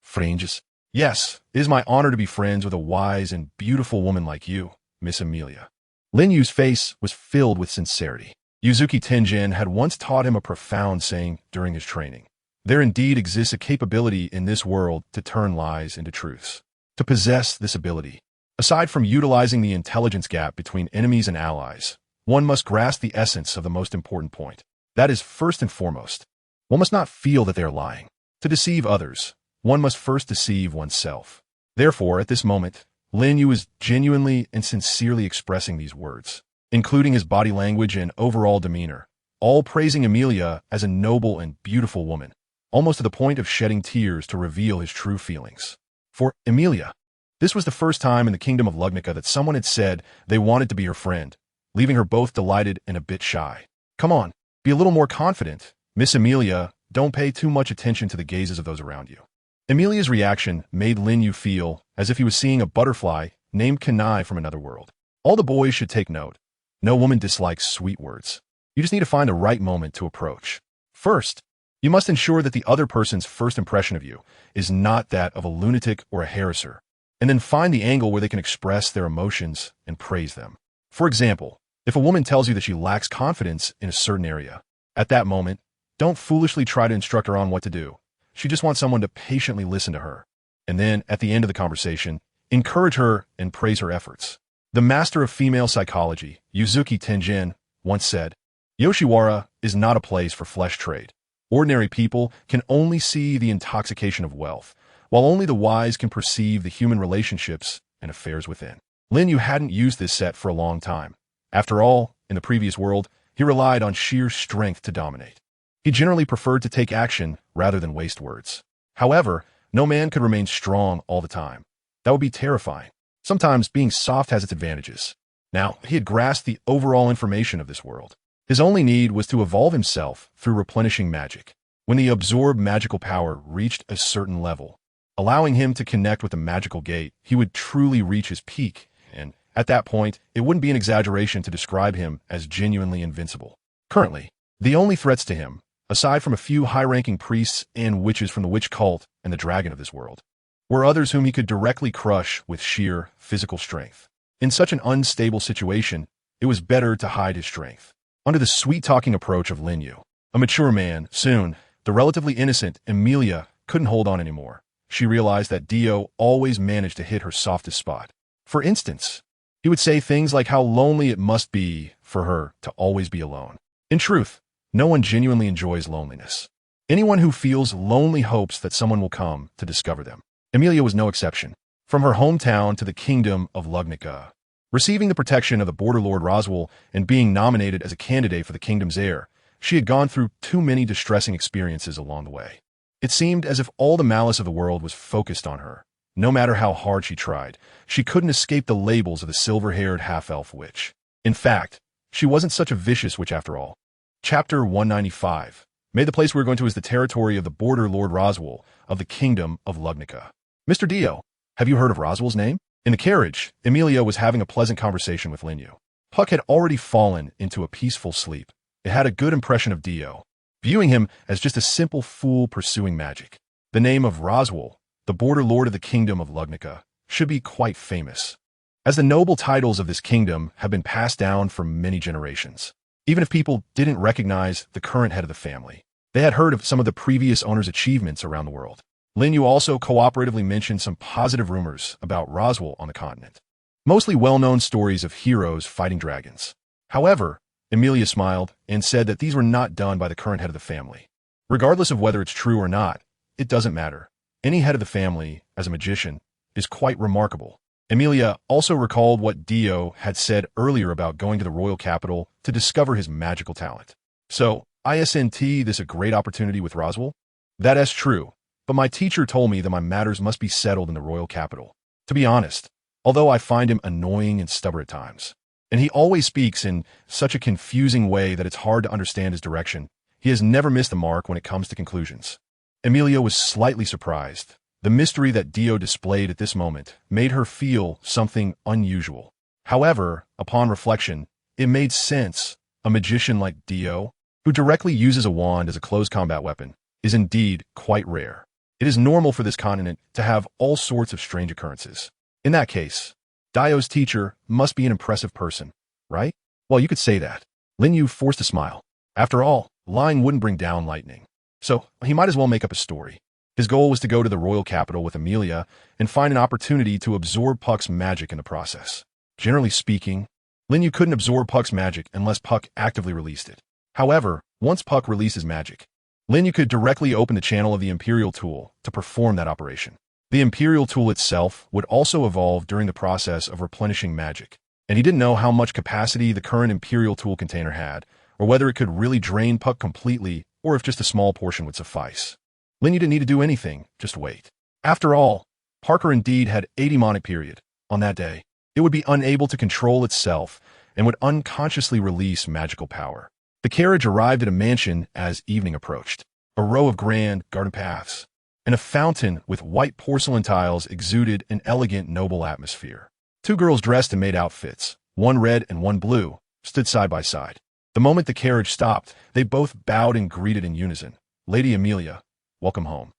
Friends? "Yes, it is my honor to be friends with a wise and beautiful woman like you, Miss Amelia." Lin Yu's face was filled with sincerity. Yuzuki Tenjin had once taught him a profound saying during his training. There indeed exists a capability in this world to turn lies into truths. To possess this ability, aside from utilizing the intelligence gap between enemies and allies, one must grasp the essence of the most important point. That is, first and foremost, one must not feel that they are lying. To deceive others, one must first deceive oneself. Therefore, at this moment, Lin Yu is genuinely and sincerely expressing these words, including his body language and overall demeanor, all praising Amelia as a noble and beautiful woman, almost to the point of shedding tears to reveal his true feelings. For Amelia, this was the first time in the kingdom of Lugnica that someone had said they wanted to be her friend, leaving her both delighted and a bit shy. "Come on, be a little more confident, Miss Amelia. Don't pay too much attention to the gazes of those around you." Amelia's reaction made Lin Yu feel as if he was seeing a butterfly named Kanai from another world. All the boys should take note. No woman dislikes sweet words. You just need to find the right moment to approach. First, you must ensure that the other person's first impression of you is not that of a lunatic or a harasser, and then find the angle where they can express their emotions and praise them. For example, if a woman tells you that she lacks confidence in a certain area, at that moment, don't foolishly try to instruct her on what to do. She just wants someone to patiently listen to her. And then, at the end of the conversation, encourage her and praise her efforts. The master of female psychology, Yuzuki Tenjin, once said, Yoshiwara is not a place for flesh trade. Ordinary people can only see the intoxication of wealth, while only the wise can perceive the human relationships and affairs within. Lin Yu hadn't used this set for a long time. After all, in the previous world, he relied on sheer strength to dominate. He generally preferred to take action rather than waste words. However, no man could remain strong all the time. That would be terrifying. Sometimes being soft has its advantages. Now, he had grasped the overall information of this world. His only need was to evolve himself through replenishing magic. When the absorbed magical power reached a certain level, allowing him to connect with the magical gate, he would truly reach his peak, and at that point, it wouldn't be an exaggeration to describe him as genuinely invincible. Currently, the only threats to him, aside from a few high-ranking priests and witches from the witch cult and the dragon of this world, were others whom he could directly crush with sheer physical strength. In such an unstable situation, it was better to hide his strength. Under the sweet-talking approach of Lin Yu, a mature man, soon, the relatively innocent Emilia couldn't hold on anymore. She realized that Dio always managed to hit her softest spot. For instance, he would say things like how lonely it must be for her to always be alone. In truth, no one genuinely enjoys loneliness. Anyone who feels lonely hopes that someone will come to discover them. Emilia was no exception. From her hometown to the kingdom of Lugnica, receiving the protection of the border lord Roswell and being nominated as a candidate for the kingdom's heir, she had gone through too many distressing experiences along the way. It seemed as if all the malice of the world was focused on her. No matter how hard she tried, she couldn't escape the labels of the silver-haired half-elf witch. In fact, she wasn't such a vicious witch after all. Chapter 195. Made the place we're going to is the territory of the border lord Roswell of the kingdom of Lugnica. Mr. Dio, have you heard of Roswell's name? In the carriage, Emilia was having a pleasant conversation with Lin Yu. Puck had already fallen into a peaceful sleep. It had a good impression of Dio, viewing him as just a simple fool pursuing magic. The name of Roswell, the border lord of the kingdom of Lugnica, should be quite famous, as the noble titles of this kingdom have been passed down for many generations. Even if people didn't recognize the current head of the family, they had heard of some of the previous owner's achievements around the world. Lin Yu also cooperatively mentioned some positive rumors about Roswell on the continent, mostly well-known stories of heroes fighting dragons. However, Emilia smiled and said that these were not done by the current head of the family. Regardless of whether it's true or not, it doesn't matter. Any head of the family, as a magician, is quite remarkable. Emilia also recalled what Dio had said earlier about going to the royal capital to discover his magical talent. So, isn't this a great opportunity with Roswell? That is true. But my teacher told me that my matters must be settled in the royal capital. To be honest, although I find him annoying and stubborn at times, and he always speaks in such a confusing way that it's hard to understand his direction, he has never missed the mark when it comes to conclusions. Emilia was slightly surprised. The mystery that Dio displayed at this moment made her feel something unusual. However, upon reflection, it made sense. A magician like Dio, who directly uses a wand as a close combat weapon, is indeed quite rare. It is normal for this continent to have all sorts of strange occurrences. In that case, Dio's teacher must be an impressive person, right? Well, you could say that. Lin Yu forced a smile. After all, lying wouldn't bring down lightning. So, he might as well make up a story. His goal was to go to the royal capital with Emilia and find an opportunity to absorb Puck's magic in the process. Generally speaking, Lin Yu couldn't absorb Puck's magic unless Puck actively released it. However, once Puck releases magic, Lin Yu could directly open the channel of the Imperial Tool to perform that operation. The Imperial Tool itself would also evolve during the process of replenishing magic, and he didn't know how much capacity the current Imperial Tool container had, or whether it could really drain Puck completely, or if just a small portion would suffice. Lin Yu didn't need to do anything, just wait. After all, Parker indeed had a demonic period. On that day, it would be unable to control itself and would unconsciously release magical power. The carriage arrived at a mansion as evening approached. A row of grand garden paths and a fountain with white porcelain tiles exuded an elegant, noble atmosphere. Two girls dressed in maid outfits, one red and one blue, stood side by side. The moment the carriage stopped, they both bowed and greeted in unison. Lady Emilia, welcome home.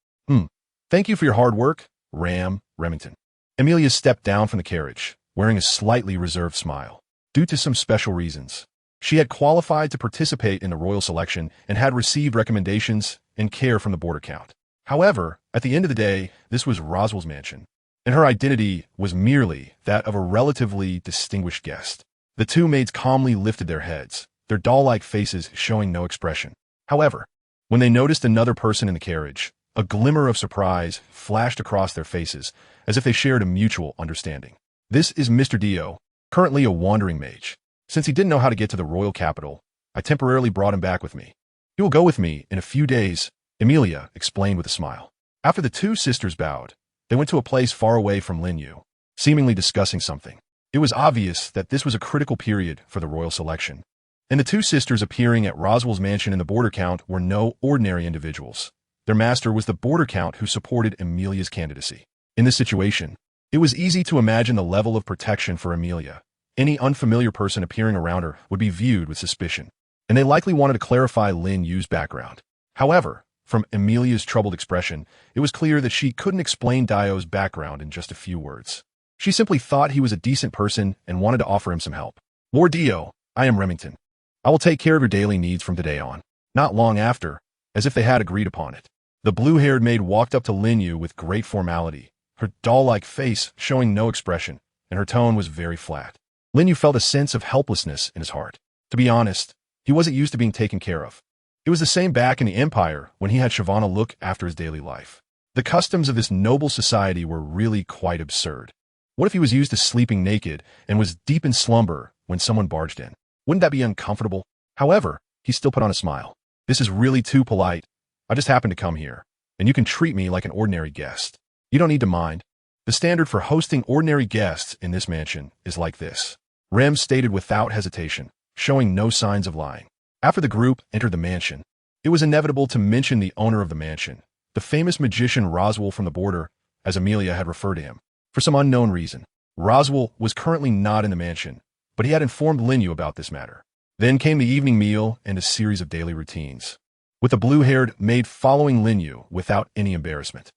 Thank you for your hard work, Remington. Emilia stepped down from the carriage, wearing a slightly reserved smile. Due to some special reasons, she had qualified to participate in the royal selection and had received recommendations and care from the border count. However, at the end of the day, this was Roswell's mansion. and her identity was merely that of a relatively distinguished guest. The two maids calmly lifted their heads, their doll-like faces showing no expression. However, when they noticed another person in the carriage, a glimmer of surprise flashed across their faces, as if they shared a mutual understanding. This is Mr. Dio, currently a wandering mage. Since he didn't know how to get to the royal capital, I temporarily brought him back with me. He will go with me in a few days, Emilia explained with a smile. After the two sisters bowed, they went to a place far away from Lin Yu, seemingly discussing something. It was obvious that this was a critical period for the royal selection, and the two sisters appearing at Roswell's mansion in the border count were no ordinary individuals. Their master was the border count who supported Emilia's candidacy. In this situation, it was easy to imagine the level of protection for Emilia. Any unfamiliar person appearing around her would be viewed with suspicion, and they likely wanted to clarify Lin Yu's background. However, from Emilia's troubled expression, it was clear that she couldn't explain Dio's background in just a few words. She simply thought he was a decent person and wanted to offer him some help. Lord Dio, I am Remington. I will take care of your daily needs from today on. Not long after, as if they had agreed upon it, the blue-haired maid walked up to Lin Yu with great formality, her doll-like face showing no expression, and her tone was very flat. Lin Yu felt a sense of helplessness in his heart. To be honest, he wasn't used to being taken care of. It was the same back in the Empire when he had Shavana look after his daily life. The customs of this noble society were really quite absurd. What if he was used to sleeping naked and was deep in slumber when someone barged in? Wouldn't that be uncomfortable? However, he still put on a smile. This is really too polite. I just happened to come here, and you can treat me like an ordinary guest. You don't need to mind. The standard for hosting ordinary guests in this mansion is like this. Rem stated without hesitation, showing no signs of lying. After the group entered the mansion, it was inevitable to mention the owner of the mansion, the famous magician Roswell from the border, as Emilia had referred to him. For some unknown reason, Roswell was currently not in the mansion, but he had informed Lin Yu about this matter. Then came the evening meal and a series of daily routines, with the blue-haired maid following Lin Yu without any embarrassment.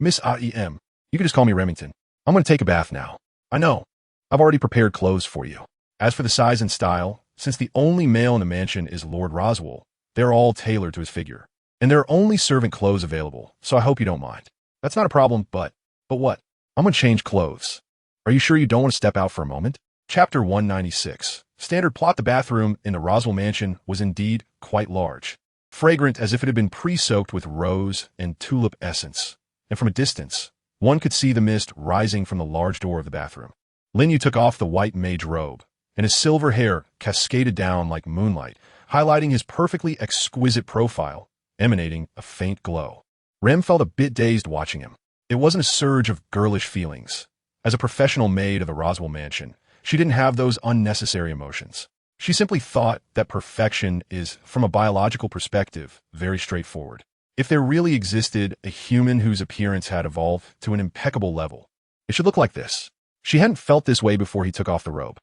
Miss I.E.M., you can just call me Remington. I'm going to take a bath now. I know. I've already prepared clothes for you. As for the size and style, since the only male in the mansion is Lord Roswell, they're all tailored to his figure. And there are only servant clothes available, so I hope you don't mind. That's not a problem, but what? I'm going to change clothes. Are you sure you don't want to step out for a moment? Chapter 196. Standard plot. The bathroom in the Roswell mansion was indeed quite large, fragrant as if it had been pre-soaked with rose and tulip essence. And from a distance, one could see the mist rising from the large door of the bathroom. Lin Yu took off the white mage robe, and his silver hair cascaded down like moonlight, highlighting his perfectly exquisite profile, emanating a faint glow. Rem felt a bit dazed watching him. It wasn't a surge of girlish feelings. As a professional maid of the Roswell mansion, she didn't have those unnecessary emotions. She simply thought that perfection is, from a biological perspective, very straightforward. If there really existed a human whose appearance had evolved to an impeccable level, it should look like this. She hadn't felt this way before he took off the robe.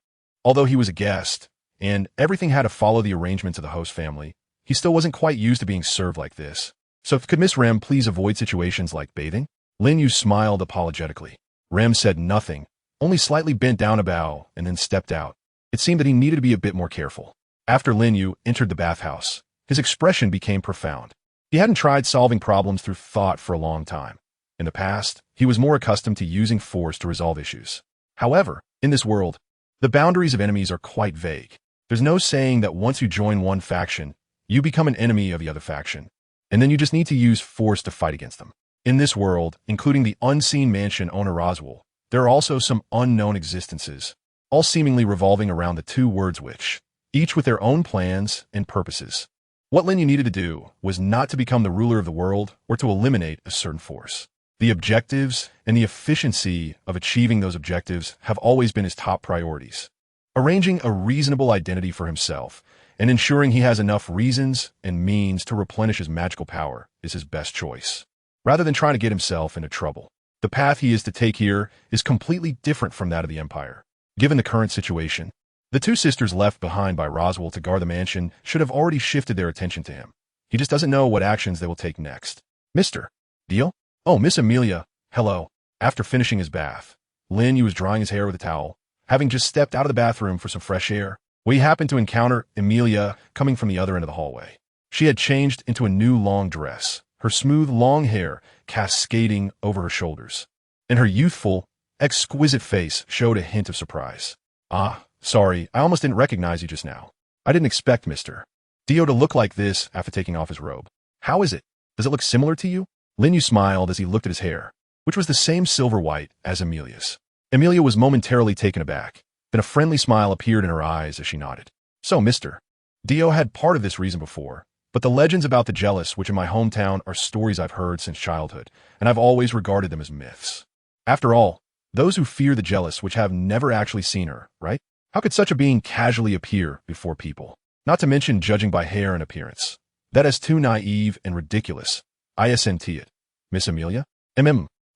Although he was a guest, and everything had to follow the arrangements of the host family, he still wasn't quite used to being served like this. So could Miss Rem please avoid situations like bathing? Lin Yu smiled apologetically. Rem said nothing, only slightly bent down a bow and then stepped out. It seemed that he needed to be a bit more careful. After Lin Yu entered the bathhouse, his expression became profound. He hadn't tried solving problems through thought for a long time. In the past, he was more accustomed to using force to resolve issues. However, in this world, the boundaries of enemies are quite vague. There's no saying that once you join one faction, you become an enemy of the other faction, and then you just need to use force to fight against them. In this world, including the unseen mansion owner Roswell, there are also some unknown existences, all seemingly revolving around the two words which, each with their own plans and purposes. What Lin Yu needed to do was not to become the ruler of the world or to eliminate a certain force. The objectives and the efficiency of achieving those objectives have always been his top priorities. Arranging a reasonable identity for himself and ensuring he has enough reasons and means to replenish his magical power is his best choice. Rather than trying to get himself into trouble, the path he is to take here is completely different from that of the Empire. Given the current situation, the two sisters left behind by Roswell to guard the mansion should have already shifted their attention to him. He just doesn't know what actions they will take next. Mr. Deal? Oh, Miss Emilia, hello. After finishing his bath, Lin Yu was drying his hair with a towel, having just stepped out of the bathroom for some fresh air. We happened to encounter Emilia coming from the other end of the hallway. She had changed into a new long dress, her smooth long hair cascading over her shoulders. and her youthful, exquisite face showed a hint of surprise. "Ah, sorry, I almost didn't recognize you just now. I didn't expect Mr. Dio to look like this after taking off his robe. How is it? Does it look similar to you?" Lin Yu smiled as he looked at his hair, which was the same silver white as Emilia's. Emilia was momentarily taken aback, then a friendly smile appeared in her eyes as she nodded. "So, Mr. Dio had part of this reason before, but the legends about the jealous, which in my hometown are stories I've heard since childhood, and I've always regarded them as myths. After all, those who fear the jealous which have never actually seen her, right? How could such a being casually appear before people? Not to mention judging by hair and appearance. That is too naive and ridiculous. I assent it. Miss Emilia?"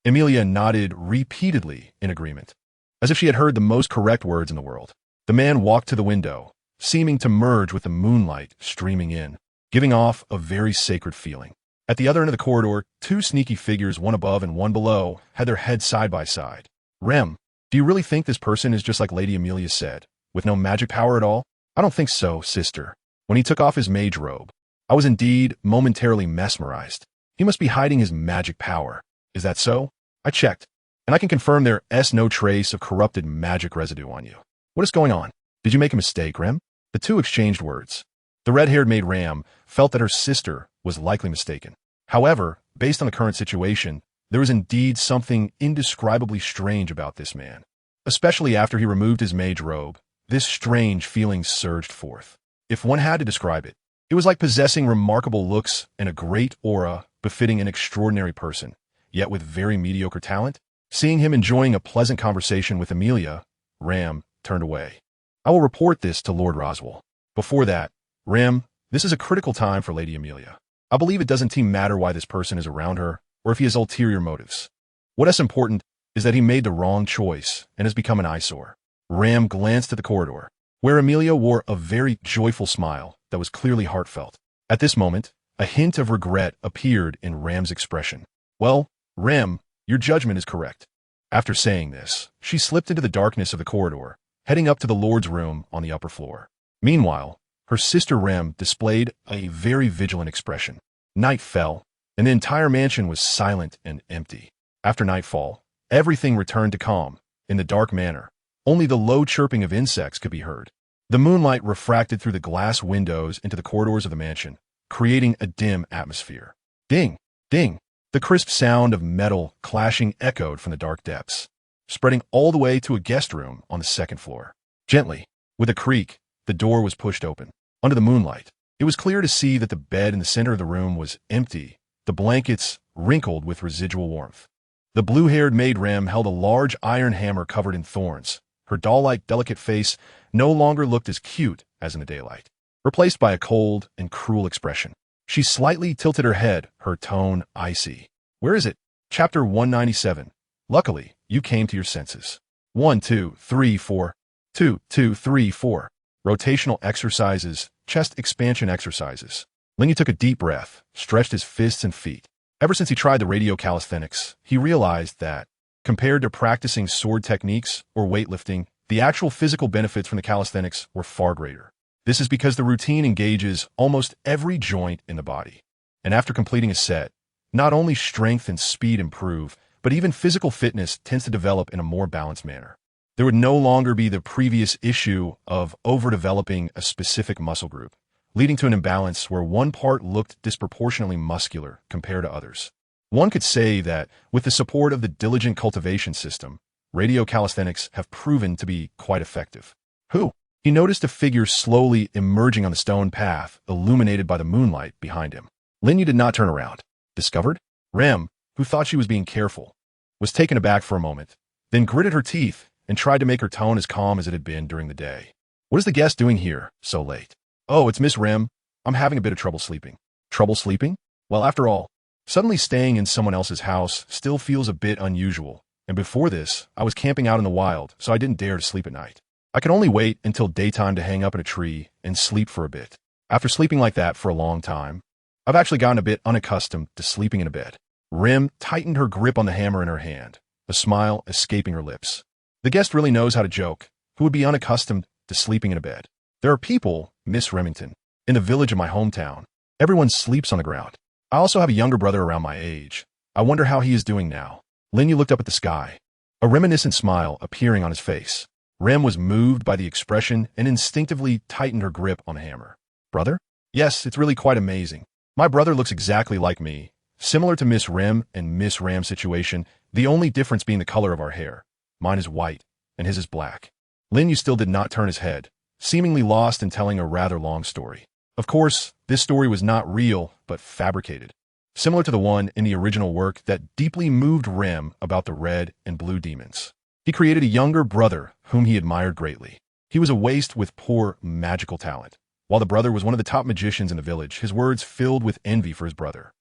Emilia nodded repeatedly in agreement, as if she had heard the most correct words in the world. The man walked to the window, seeming to merge with the moonlight streaming in, giving off a very sacred feeling. At the other end of the corridor, two sneaky figures, one above and one below, had their heads side by side. "Rem, do you really think this person is just like Lady Emilia said, with no magic power at all?" "I don't think so, sister. When he took off his mage robe, I was indeed momentarily mesmerized. He must be hiding his magic power. Is that so? I checked, and I can confirm there is no trace of corrupted magic residue on you. What is going on? Did you make a mistake, Rem?" The two exchanged words. The red-haired maid Ram felt that her sister was likely mistaken. However, based on the current situation, there was indeed something indescribably strange about this man. Especially after he removed his mage robe, this strange feeling surged forth. If one had to describe it, it was like possessing remarkable looks and a great aura befitting an extraordinary person, yet with very mediocre talent. Seeing him enjoying a pleasant conversation with Emilia, Ram turned away. "I will report this to Lord Roswell. Before that, Ram, this is a critical time for Lady Emilia. I believe it doesn't matter why this person is around her, or if he has ulterior motives. What is important is that he made the wrong choice and has become an eyesore." Ram glanced at the corridor, where Emilia wore a very joyful smile that was clearly heartfelt. At this moment, a hint of regret appeared in Ram's expression. "Well, Ram, your judgment is correct." After saying this, she slipped into the darkness of the corridor, heading up to the Lord's room on the upper floor. Meanwhile, her sister Rem displayed a very vigilant expression. Night fell, and the entire mansion was silent and empty. After nightfall, everything returned to calm, in the dark manner. Only the low chirping of insects could be heard. The moonlight refracted through the glass windows into the corridors of the mansion, creating a dim atmosphere. Ding! Ding! The crisp sound of metal clashing echoed from the dark depths, spreading all the way to a guest room on the second floor. Gently, with a creak, the door was pushed open. Under the moonlight, it was clear to see that the bed in the center of the room was empty, the blankets wrinkled with residual warmth. The blue-haired maid Rem held a large iron hammer covered in thorns. Her doll-like delicate face no longer looked as cute as in the daylight, replaced by a cold and cruel expression. She slightly tilted her head, her tone icy. "Where is it?" Chapter 197. Luckily, you came to your senses. 1, 2, 3, 4. 2, 2, 3, 4. Rotational exercises, chest expansion exercises. Lin Yu took a deep breath, stretched his fists and feet. Ever since he tried the radio calisthenics, he realized that, compared to practicing sword techniques or weightlifting, the actual physical benefits from the calisthenics were far greater. This is because the routine engages almost every joint in the body. And after completing a set, not only strength and speed improve, but even physical fitness tends to develop in a more balanced manner. There would no longer be the previous issue of overdeveloping a specific muscle group, leading to an imbalance where one part looked disproportionately muscular compared to others. One could say that, with the support of the diligent cultivation system, radio calisthenics have proven to be quite effective. Who? He noticed a figure slowly emerging on the stone path, illuminated by the moonlight behind him. Lin Yu did not turn around. Discovered? Rem, who thought she was being careful, was taken aback for a moment, then gritted her teeth and tried to make her tone as calm as it had been during the day. "What is the guest doing here so late?" "Oh, it's Miss Rem. I'm having a bit of trouble sleeping." "Trouble sleeping? Well, after all, suddenly staying in someone else's house still feels a bit unusual, and before this, I was camping out in the wild, so I didn't dare to sleep at night. I could only wait until daytime to hang up in a tree and sleep for a bit. After sleeping like that for a long time, I've actually gotten a bit unaccustomed to sleeping in a bed." Rem tightened her grip on the hammer in her hand, a smile escaping her lips. The guest really knows how to joke, who would be unaccustomed to sleeping in a bed. "There are people, Miss Remington, in the village of my hometown. Everyone sleeps on the ground. I also have a younger brother around my age. I wonder how he is doing now." Lin Yu looked up at the sky, a reminiscent smile appearing on his face. Rem was moved by the expression and instinctively tightened her grip on the hammer. Brother? Yes, it's really quite amazing. My brother looks exactly like me, similar to Miss Rem and Miss Ram's situation, the only difference being the color of our hair. Mine is white, and his is black. Lin Yu still did not turn his head, seemingly lost in telling a rather long story. Of course, this story was not real, but fabricated. Similar to the one in the original work that deeply moved Rem about the red and blue demons. He created a younger brother whom he admired greatly. He was a waste with poor magical talent. While the brother was one of the top magicians in the village, his words filled with envy for his brother.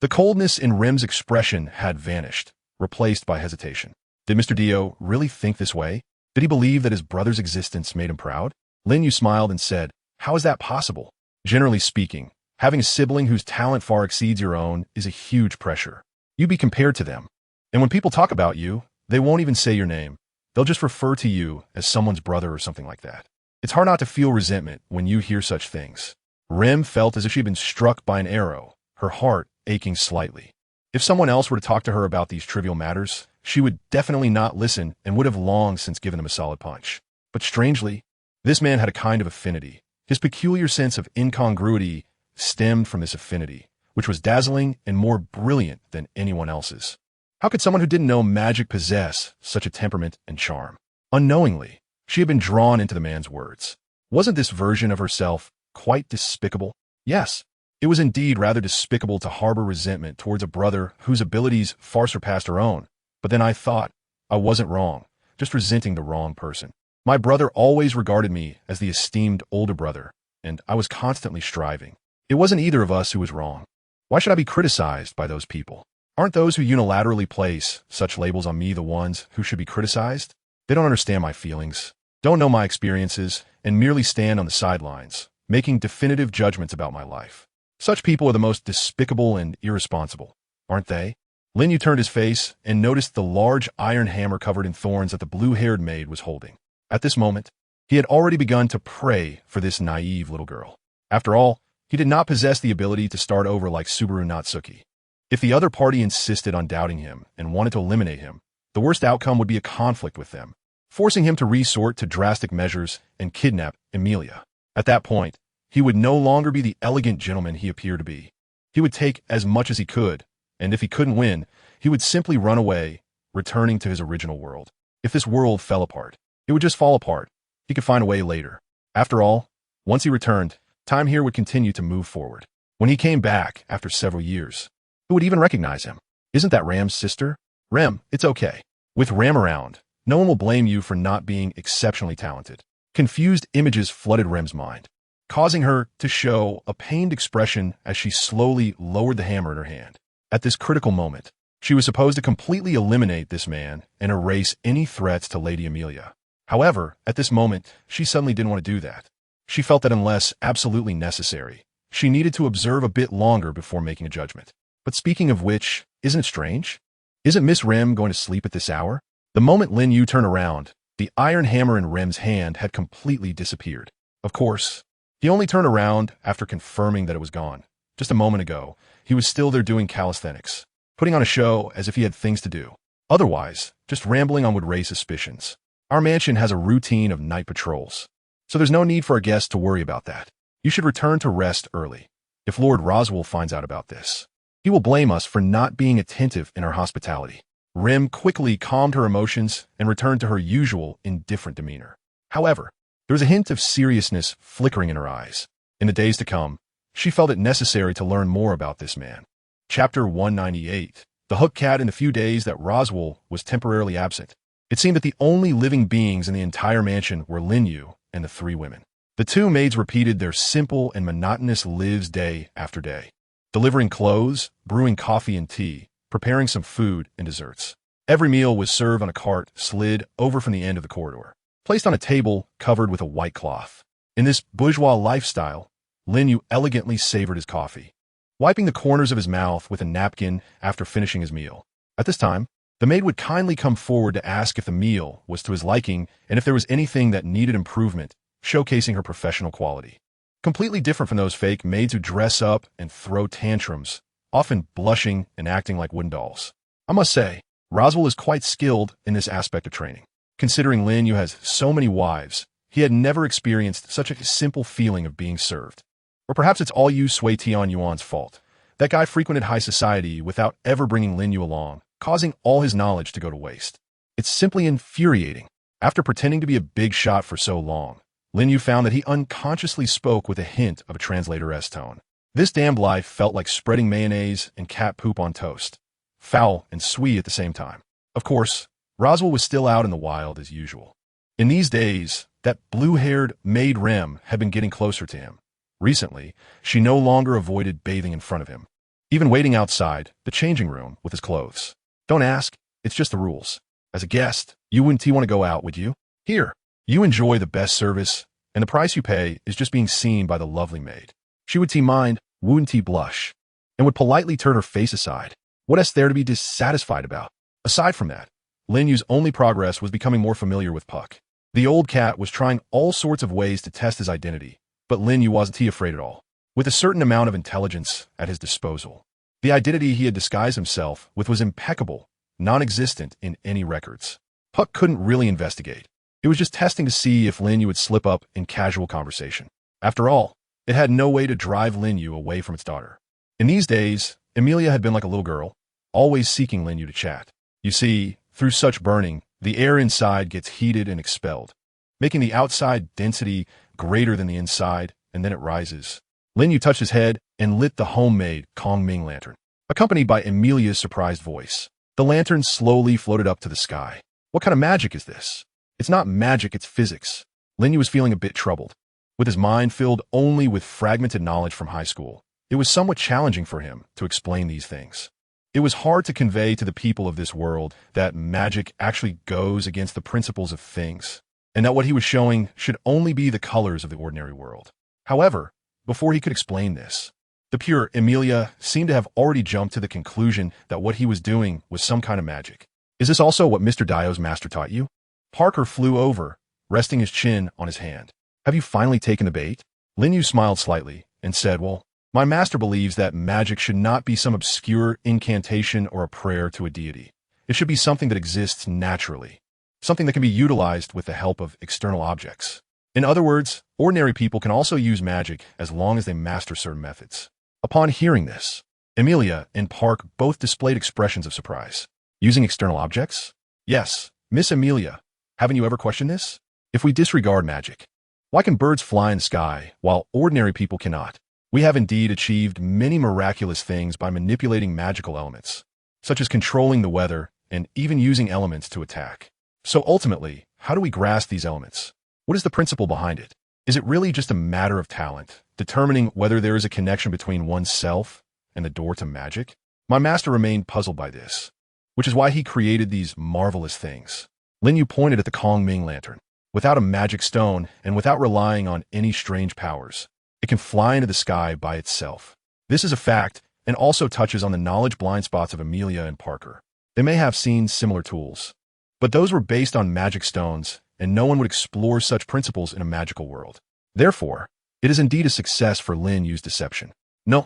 The coldness in Rem's expression had vanished, replaced by hesitation. Did Mr. Dio really think this way? Did he believe that his brother's existence made him proud? Lin Yu smiled and said, "How is that possible? Generally speaking, having a sibling whose talent far exceeds your own is a huge pressure. You be compared to them. And when people talk about you, they won't even say your name. They'll just refer to you as someone's brother or something like that. It's hard not to feel resentment when you hear such things." Rem felt as if she'd been struck by an arrow, her heart aching slightly. If someone else were to talk to her about these trivial matters, she would definitely not listen and would have long since given him a solid punch. But strangely, this man had a kind of affinity. His peculiar sense of incongruity stemmed from this affinity, which was dazzling and more brilliant than anyone else's. How could someone who didn't know magic possess such a temperament and charm? Unknowingly, she had been drawn into the man's words. Wasn't this version of herself quite despicable? Yes, it was indeed rather despicable to harbor resentment towards a brother whose abilities far surpassed her own. But then I thought, I wasn't wrong, just resenting the wrong person. My brother always regarded me as the esteemed older brother, and I was constantly striving. It wasn't either of us who was wrong. Why should I be criticized by those people? Aren't those who unilaterally place such labels on me the ones who should be criticized? They don't understand my feelings, don't know my experiences, and merely stand on the sidelines, making definitive judgments about my life. Such people are the most despicable and irresponsible, aren't they? Lin Yu turned his face and noticed the large iron hammer covered in thorns that the blue-haired maid was holding. At this moment, he had already begun to pray for this naive little girl. After all, he did not possess the ability to start over like Subaru Natsuki. If the other party insisted on doubting him and wanted to eliminate him, the worst outcome would be a conflict with them, forcing him to resort to drastic measures and kidnap Emilia. At that point, he would no longer be the elegant gentleman he appeared to be. He would take as much as he could, and if he couldn't win, he would simply run away, returning to his original world. If this world fell apart, it would just fall apart. He could find a way later. After all, once he returned, time here would continue to move forward. When he came back after several years, who would even recognize him? Isn't that Ram's sister? Rem, it's okay. With Ram around, no one will blame you for not being exceptionally talented. Confused images flooded Rem's mind, causing her to show a pained expression as she slowly lowered the hammer in her hand. At this critical moment, she was supposed to completely eliminate this man and erase any threats to Lady Emilia. However, at this moment, she suddenly didn't want to do that. She felt that unless absolutely necessary, she needed to observe a bit longer before making a judgment. But speaking of which, isn't it strange? Isn't Miss Rem going to sleep at this hour? The moment Lin Yu turned around, the iron hammer in Rem's hand had completely disappeared. Of course, he only turned around after confirming that it was gone. Just a moment ago, he was still there doing calisthenics, putting on a show as if he had things to do. Otherwise, just rambling on would raise suspicions. Our mansion has a routine of night patrols, so there's no need for our guests to worry about that. You should return to rest early. If Lord Roswell finds out about this, he will blame us for not being attentive in our hospitality. Rem quickly calmed her emotions and returned to her usual indifferent demeanor. However, there was a hint of seriousness flickering in her eyes. In the days to come, she felt it necessary to learn more about this man. Chapter 198. The Hook Cat. In the few days that Roswell was temporarily absent, it seemed that the only living beings in the entire mansion were Lin Yu and the three women. The two maids repeated their simple and monotonous lives day after day, delivering clothes, brewing coffee and tea, preparing some food and desserts. Every meal was served on a cart slid over from the end of the corridor, placed on a table covered with a white cloth. In this bourgeois lifestyle, Lin Yu elegantly savored his coffee, wiping the corners of his mouth with a napkin after finishing his meal. At this time, the maid would kindly come forward to ask if the meal was to his liking and if there was anything that needed improvement, showcasing her professional quality. Completely different from those fake maids who dress up and throw tantrums, often blushing and acting like wooden dolls. I must say, Roswell is quite skilled in this aspect of training. Considering Lin Yu has so many wives, he had never experienced such a simple feeling of being served. Or perhaps it's all Yu Sui Tian Yuan's fault. That guy frequented high society without ever bringing Lin Yu along, causing all his knowledge to go to waste. It's simply infuriating. After pretending to be a big shot for so long, Lin Yu found that he unconsciously spoke with a hint of a translator-esque tone. This damned life felt like spreading mayonnaise and cat poop on toast. Foul and sweet at the same time. Of course, Roswell was still out in the wild as usual. In these days, that blue-haired maid Rem had been getting closer to him. Recently, she no longer avoided bathing in front of him, even waiting outside the changing room with his clothes. Don't ask, it's just the rules. As a guest, you wouldn't want to go out, would you? Here, you enjoy the best service, and the price you pay is just being seen by the lovely maid. She would mind, wouldn't blush, and would politely turn her face aside. What is there to be dissatisfied about? Aside from that, Lin Yu's only progress was becoming more familiar with Puck. The old cat was trying all sorts of ways to test his identity, but Lin Yu wasn't afraid at all. With a certain amount of intelligence at his disposal, the identity he had disguised himself with was impeccable, non-existent in any records. Puck couldn't really investigate. It was just testing to see if Lin Yu would slip up in casual conversation. After all, it had no way to drive Lin Yu away from its daughter. In these days, Emilia had been like a little girl, always seeking Lin Yu to chat. You see, through such burning, the air inside gets heated and expelled, making the outside density greater than the inside, and then it rises. Lin Yu touched his head and lit the homemade Kong Ming lantern, accompanied by Emilia's surprised voice. The lantern slowly floated up to the sky. What kind of magic is this? It's not magic, it's physics. Lin Yu was feeling a bit troubled. With his mind filled only with fragmented knowledge from high school, it was somewhat challenging for him to explain these things. It was hard to convey to the people of this world that magic actually goes against the principles of things, and that what he was showing should only be the colors of the ordinary world. However, before he could explain this, the pure Emilia seemed to have already jumped to the conclusion that what he was doing was some kind of magic. Is this also what Mr. Dio's master taught you? Parker flew over, resting his chin on his hand. Have you finally taken the bait? Lin Yu smiled slightly and said, well, my master believes that magic should not be some obscure incantation or a prayer to a deity. It should be something that exists naturally, something that can be utilized with the help of external objects. In other words, ordinary people can also use magic as long as they master certain methods. Upon hearing this, Emilia and Park both displayed expressions of surprise. Using external objects? Yes, Miss Emilia, haven't you ever questioned this? If we disregard magic, why can birds fly in the sky while ordinary people cannot? We have indeed achieved many miraculous things by manipulating magical elements, such as controlling the weather and even using elements to attack. So ultimately, how do we grasp these elements? What is the principle behind it? Is it really just a matter of talent, determining whether there is a connection between oneself and the door to magic? My master remained puzzled by this, which is why he created these marvelous things. Lin Yu pointed at the Kong Ming lantern. Without a magic stone and without relying on any strange powers, it can fly into the sky by itself. This is a fact and also touches on the knowledge blind spots of Emilia and Parker. They may have seen similar tools, but those were based on magic stones, and no one would explore such principles in a magical world. Therefore, it is indeed a success for Lin Yu's deception. No,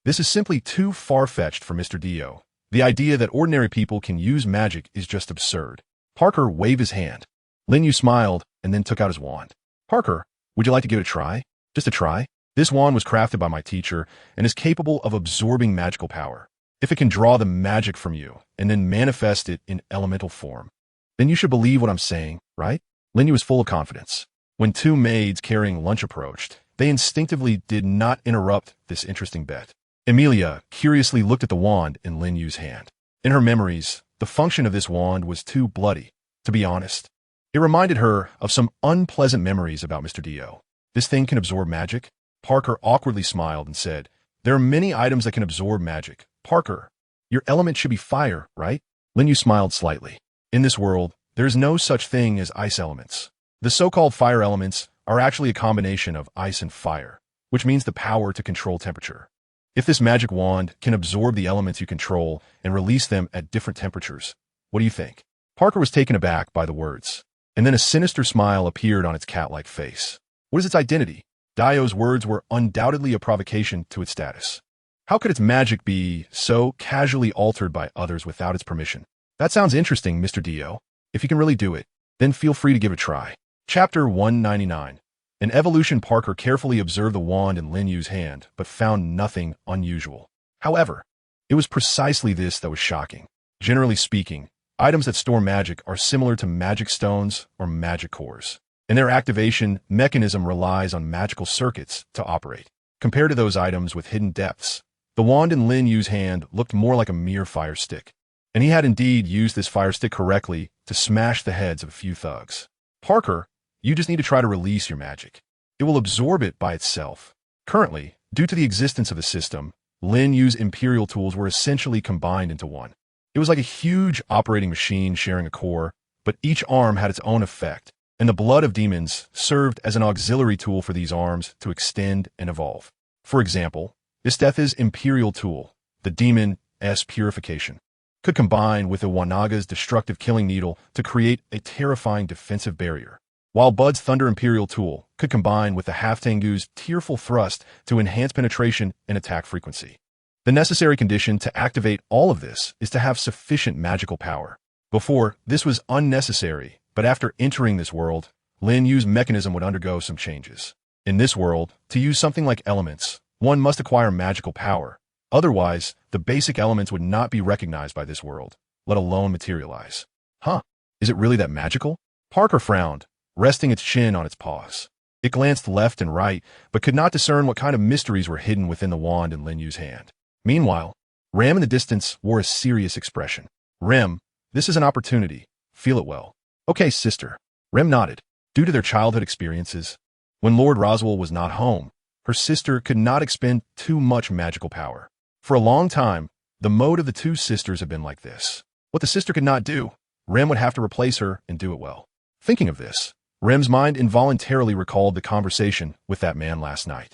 this is simply too far-fetched for Mr. Dio. The idea that ordinary people can use magic is just absurd. Parker waved his hand. Lin Yu smiled and then took out his wand. Parker, would you like to give it a try? Just a try? This wand was crafted by my teacher and is capable of absorbing magical power. If it can draw the magic from you and then manifest it in elemental form, then you should believe what I'm saying, right? Lin Yu was full of confidence. When two maids carrying lunch approached, they instinctively did not interrupt this interesting bet. Emilia curiously looked at the wand in Lin Yu's hand. In her memories, the function of this wand was too bloody, to be honest. It reminded her of some unpleasant memories about Mr. Dio. This thing can absorb magic? Parker awkwardly smiled and said, there are many items that can absorb magic. Parker, your element should be fire, right? Lin Yu smiled slightly. In this world, there is no such thing as ice elements. The so-called fire elements are actually a combination of ice and fire, which means the power to control temperature. If this magic wand can absorb the elements you control and release them at different temperatures, what do you think? Parker was taken aback by the words, and then a sinister smile appeared on its cat-like face. What is its identity? Dio's words were undoubtedly a provocation to its status. How could its magic be so casually altered by others without its permission? That sounds interesting, Mr. Dio. If you can really do it, then feel free to give it a try. Chapter 199. In evolution, Parker carefully observed the wand in Lin Yu's hand, but found nothing unusual. However, it was precisely this that was shocking. Generally speaking, items that store magic are similar to magic stones or magic cores, and their activation mechanism relies on magical circuits to operate. Compared to those items with hidden depths, the wand in Lin Yu's hand looked more like a mere fire stick, and he had indeed used this fire stick correctly to smash the heads of a few thugs. Parker, you just need to try to release your magic. It will absorb it by itself. Currently, due to the existence of the system, Lin Yu's imperial tools were essentially combined into one. It was like a huge operating machine sharing a core, but each arm had its own effect, and the blood of demons served as an auxiliary tool for these arms to extend and evolve. For example, Isthetha's imperial tool, the demon's purification, could combine with the Wanaga's destructive killing needle to create a terrifying defensive barrier, while Bud's Thunder Imperial tool could combine with the Haftangu's tearful thrust to enhance penetration and attack frequency. The necessary condition to activate all of this is to have sufficient magical power. Before, this was unnecessary, but after entering this world, Lin Yu's mechanism would undergo some changes. In this world, to use something like elements, one must acquire magical power. Otherwise, the basic elements would not be recognized by this world, let alone materialize. Huh? Is it really that magical? Parker frowned, resting its chin on its paws. It glanced left and right, but could not discern what kind of mysteries were hidden within the wand in Lin Yu's hand. Meanwhile, Rem in the distance wore a serious expression. Rem, this is an opportunity. Feel it well. Okay, sister. Rem nodded. Due to their childhood experiences, when Lord Roswell was not home, her sister could not expend too much magical power. For a long time, the mode of the two sisters had been like this. What the sister could not do, Rem would have to replace her and do it well. Thinking of this, Rem's mind involuntarily recalled the conversation with that man last night.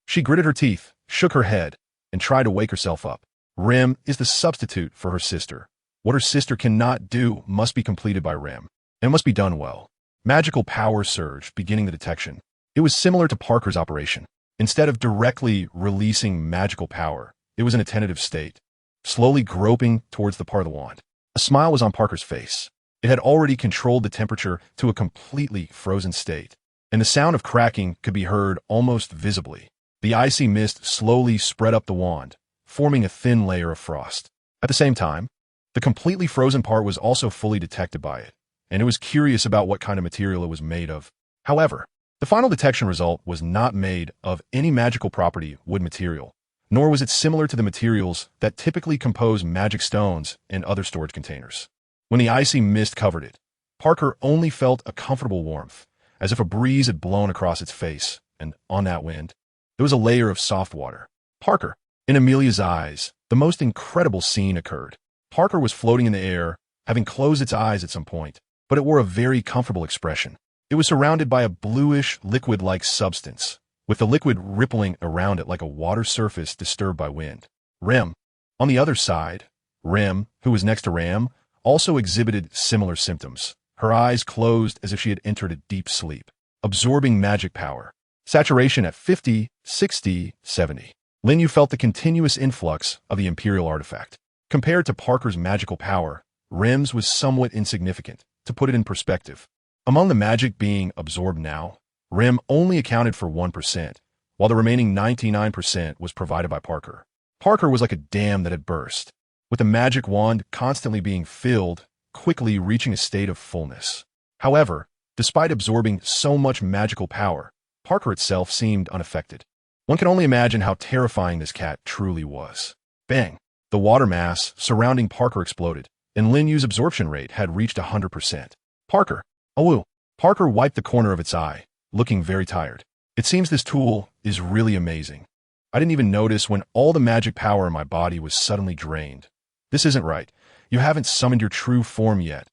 She gritted her teeth, shook her head, and tried to wake herself up. Rem is the substitute for her sister. What her sister cannot do must be completed by Rem, and must be done well. Magical power surged, beginning the detection. It was similar to Parker's operation. Instead of directly releasing magical power, it was in a tentative state, slowly groping towards the part of the wand. A smile was on Parker's face. It had already controlled the temperature to a completely frozen state, and the sound of cracking could be heard almost visibly. The icy mist slowly spread up the wand, forming a thin layer of frost. At the same time, the completely frozen part was also fully detected by it, and it was curious about what kind of material it was made of. However, the final detection result was not made of any magical property wood material, nor was it similar to the materials that typically compose magic stones and other storage containers. When the icy mist covered it, Parker only felt a comfortable warmth, as if a breeze had blown across its face, and on that wind, there was a layer of soft water. Parker. In Amelia's eyes, the most incredible scene occurred. Parker was floating in the air, having closed its eyes at some point, but it wore a very comfortable expression. It was surrounded by a bluish, liquid-like substance, with the liquid rippling around it like a water surface disturbed by wind. Rem. On the other side, Rem, who was next to Ram, also exhibited similar symptoms. Her eyes closed as if she had entered a deep sleep, absorbing magic power. Saturation at 50, 60, 70. Lin Yu felt the continuous influx of the Imperial artifact. Compared to Parker's magical power, Rem's was somewhat insignificant. To put it in perspective, among the magic being absorbed now, Rem only accounted for 1%, while the remaining 99% was provided by Parker. Parker was like a dam that had burst, with the magic wand constantly being filled, quickly reaching a state of fullness. However, despite absorbing so much magical power, Parker itself seemed unaffected. One can only imagine how terrifying this cat truly was. Bang! The water mass surrounding Parker exploded, and Lin Yu's absorption rate had reached 100%. Parker. Oh, Parker wiped the corner of its eye, looking very tired. It seems this tool is really amazing. I didn't even notice when all the magic power in my body was suddenly drained. This isn't right. You haven't summoned your true form yet,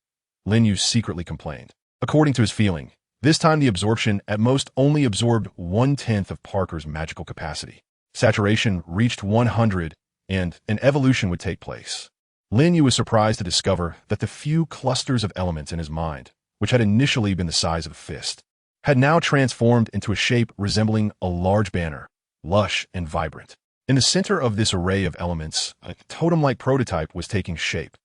Lin Yu secretly complained. According to his feeling, this time the absorption at most only absorbed 1/10 of Parker's magical capacity. Saturation reached 100, and an evolution would take place. Lin Yu was surprised to discover that the few clusters of elements in his mind, which had initially been the size of a fist, had now transformed into a shape resembling a large banner, lush and vibrant. In the center of this array of elements, a totem-like prototype was taking shape.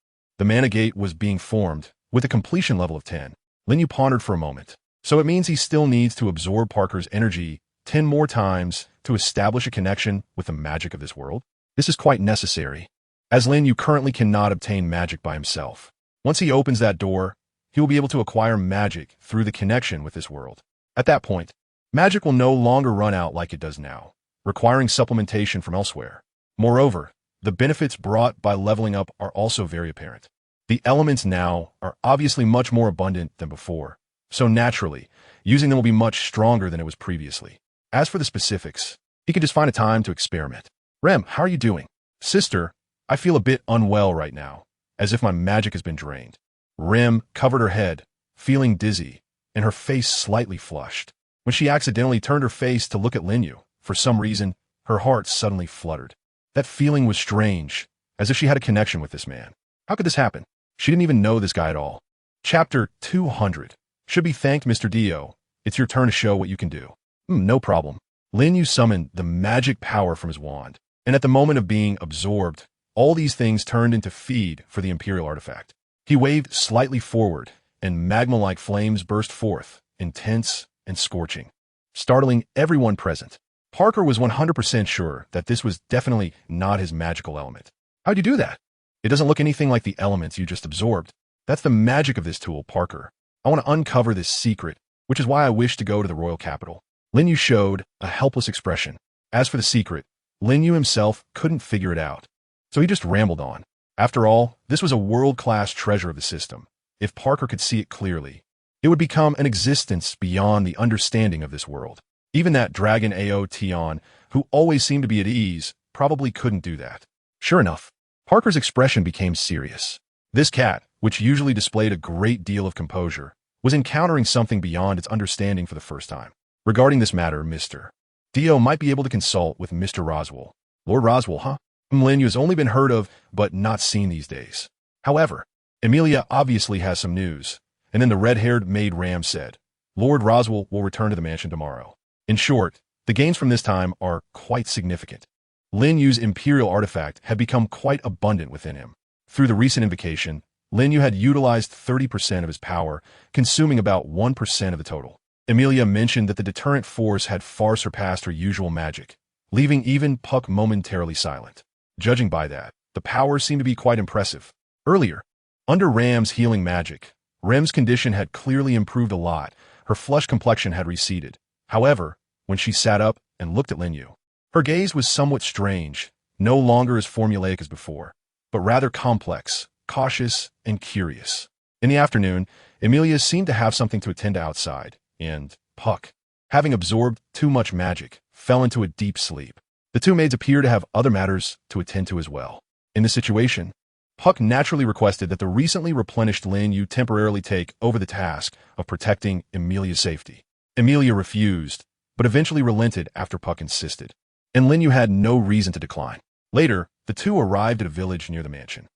The mana gate was being formed, with a completion level of 10. Lin Yu pondered for a moment. So it means he still needs to absorb Parker's energy 10 more times to establish a connection with the magic of this world? This is quite necessary, as Lin Yu currently cannot obtain magic by himself. Once he opens that door, he will be able to acquire magic through the connection with this world. At that point, magic will no longer run out like it does now, requiring supplementation from elsewhere. Moreover, the benefits brought by leveling up are also very apparent. The elements now are obviously much more abundant than before, so naturally, using them will be much stronger than it was previously. As for the specifics, he can just find a time to experiment. Rem, how are you doing? Sister, I feel a bit unwell right now, as if my magic has been drained. Rem covered her head, feeling dizzy, and her face slightly flushed. When she accidentally turned her face to look at Lin Yu, for some reason, her heart suddenly fluttered. That feeling was strange, as if she had a connection with this man. How could this happen? She didn't even know this guy at all. Chapter 200. Should be thanked, Mr. Dio. It's your turn to show what you can do. No problem. Lin Yu summoned the magic power from his wand, and at the moment of being absorbed, all these things turned into feed for the Imperial artifact. He waved slightly forward, and magma-like flames burst forth, intense and scorching, startling everyone present. Parker was 100% sure that this was definitely not his magical element. How'd you do that? It doesn't look anything like the elements you just absorbed. That's the magic of this tool, Parker. I want to uncover this secret, which is why I wish to go to the royal capital. Lin Yu showed a helpless expression. As for the secret, Lin Yu himself couldn't figure it out, so he just rambled on. After all, this was a world-class treasure of the system. If Parker could see it clearly, it would become an existence beyond the understanding of this world. Even that dragon Ao Tion, who always seemed to be at ease, probably couldn't do that. Sure enough, Parker's expression became serious. This cat, which usually displayed a great deal of composure, was encountering something beyond its understanding for the first time. Regarding this matter, Mr. Dio might be able to consult with Mr. Roswell. Lord Roswell, huh? Lin Yu has only been heard of, but not seen these days. However, Emilia obviously has some news, and then the red-haired maid Ram said, Lord Roswell will return to the mansion tomorrow. In short, the gains from this time are quite significant. Lin Yu's Imperial artifact had become quite abundant within him. Through the recent invocation, Lin Yu had utilized 30% of his power, consuming about 1% of the total. Emilia mentioned that the deterrent force had far surpassed her usual magic, leaving even Puck momentarily silent. Judging by that, the powers seemed to be quite impressive. Earlier, under Ram's healing magic, Rem's condition had clearly improved a lot. Her flushed complexion had receded. However, when she sat up and looked at Lin Yu, her gaze was somewhat strange, no longer as formulaic as before, but rather complex, cautious, and curious. In the afternoon, Emilia seemed to have something to attend to outside, and Puck, having absorbed too much magic, fell into a deep sleep. The two maids appear to have other matters to attend to as well. In this situation, Puck naturally requested that the recently replenished Lin Yu temporarily take over the task of protecting Emilia's safety. Emilia refused, but eventually relented after Puck insisted, and Lin Yu had no reason to decline. Later, the two arrived at a village near the mansion.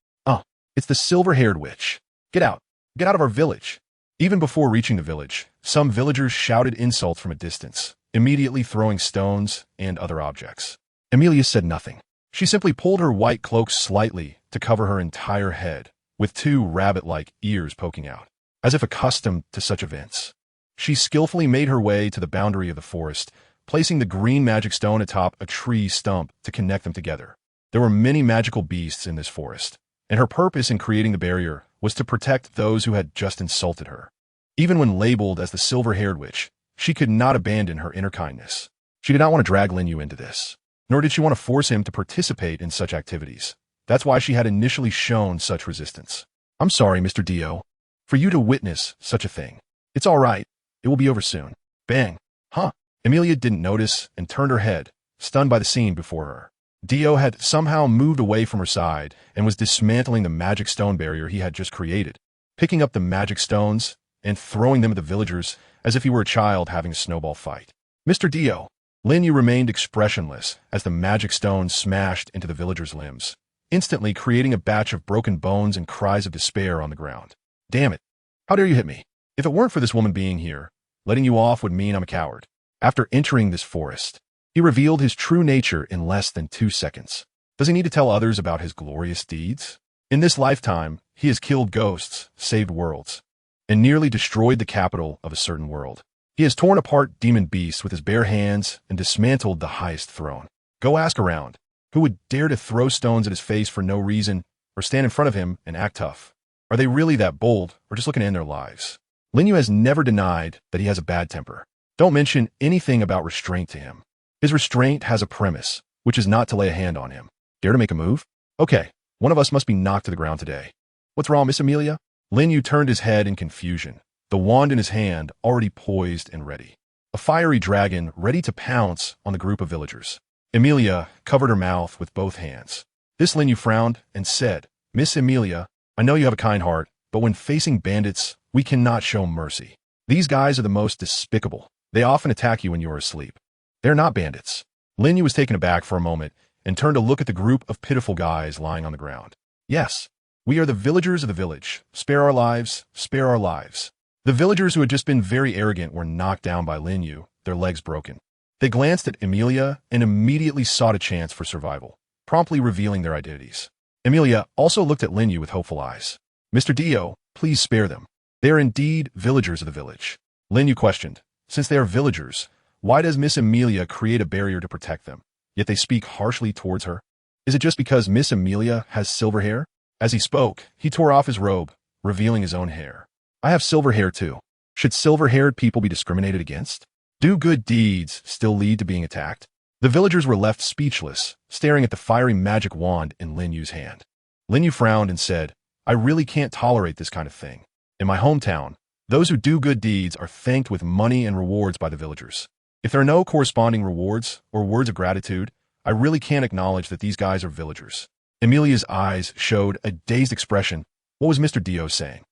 It's the silver-haired witch. Get out. Get out of our village. Even before reaching the village, some villagers shouted insults from a distance, immediately throwing stones and other objects. Emilia said nothing. She simply pulled her white cloak slightly to cover her entire head, with two rabbit-like ears poking out, as if accustomed to such events. She skillfully made her way to the boundary of the forest, placing the green magic stone atop a tree stump to connect them together. There were many magical beasts in this forest, and her purpose in creating the barrier was to protect those who had just insulted her. Even when labeled as the silver-haired witch, she could not abandon her inner kindness. She did not want to drag Lin Yu into this, nor did she want to force him to participate in such activities. That's why she had initially shown such resistance. I'm sorry, Mr. Dio, for you to witness such a thing. It's all right. It will be over soon. Bang. Huh. Emilia didn't notice and turned her head, stunned by the scene before her. Dio had somehow moved away from her side and was dismantling the magic stone barrier he had just created, picking up the magic stones and throwing them at the villagers as if he were a child having a snowball fight. Mr. Dio. Lin Yu remained expressionless as the magic stone smashed into the villagers' limbs, instantly creating a batch of broken bones and cries of despair on the ground. Damn it. How dare you hit me? If it weren't for this woman being here, letting you off would mean I'm a coward. After entering this forest, he revealed his true nature in less than 2 seconds. Does he need to tell others about his glorious deeds? In this lifetime, he has killed ghosts, saved worlds, and nearly destroyed the capital of a certain world. He has torn apart demon beasts with his bare hands and dismantled the highest throne. Go ask around. Who would dare to throw stones at his face for no reason, or stand in front of him and act tough? Are they really that bold, or just looking to end their lives? Lin Yu has never denied that he has a bad temper. Don't mention anything about restraint to him. His restraint has a premise, which is not to lay a hand on him. Dare to make a move? Okay, one of us must be knocked to the ground today. What's wrong, Miss Amelia? Lin Yu turned his head in confusion, the wand in his hand already poised and ready. A fiery dragon ready to pounce on the group of villagers. Amelia covered her mouth with both hands. This Lin Yu frowned and said, Miss Amelia, I know you have a kind heart, but when facing bandits, we cannot show mercy. These guys are the most despicable. They often attack you when you are asleep. They're not bandits. Lin Yu was taken aback for a moment and turned to look at the group of pitiful guys lying on the ground. Yes, we are the villagers of the village. Spare our lives, spare our lives. The villagers who had just been very arrogant were knocked down by Lin Yu, their legs broken. They glanced at Amelia and immediately sought a chance for survival, promptly revealing their identities. Amelia also looked at Lin Yu with hopeful eyes. Mr. Dio, please spare them. They are indeed villagers of the village. Lin Yu questioned, since they are villagers, why does Miss Amelia create a barrier to protect them? Yet they speak harshly towards her. Is it just because Miss Amelia has silver hair? As he spoke, he tore off his robe, revealing his own hair. I have silver hair too. Should silver-haired people be discriminated against? Do good deeds still lead to being attacked? The villagers were left speechless, staring at the fiery magic wand in Lin Yu's hand. Lin Yu frowned and said, I really can't tolerate this kind of thing. In my hometown, those who do good deeds are thanked with money and rewards by the villagers. If there are no corresponding rewards or words of gratitude, I really can't acknowledge that these guys are villagers. Amelia's eyes showed a dazed expression. What was Mr. Dio saying?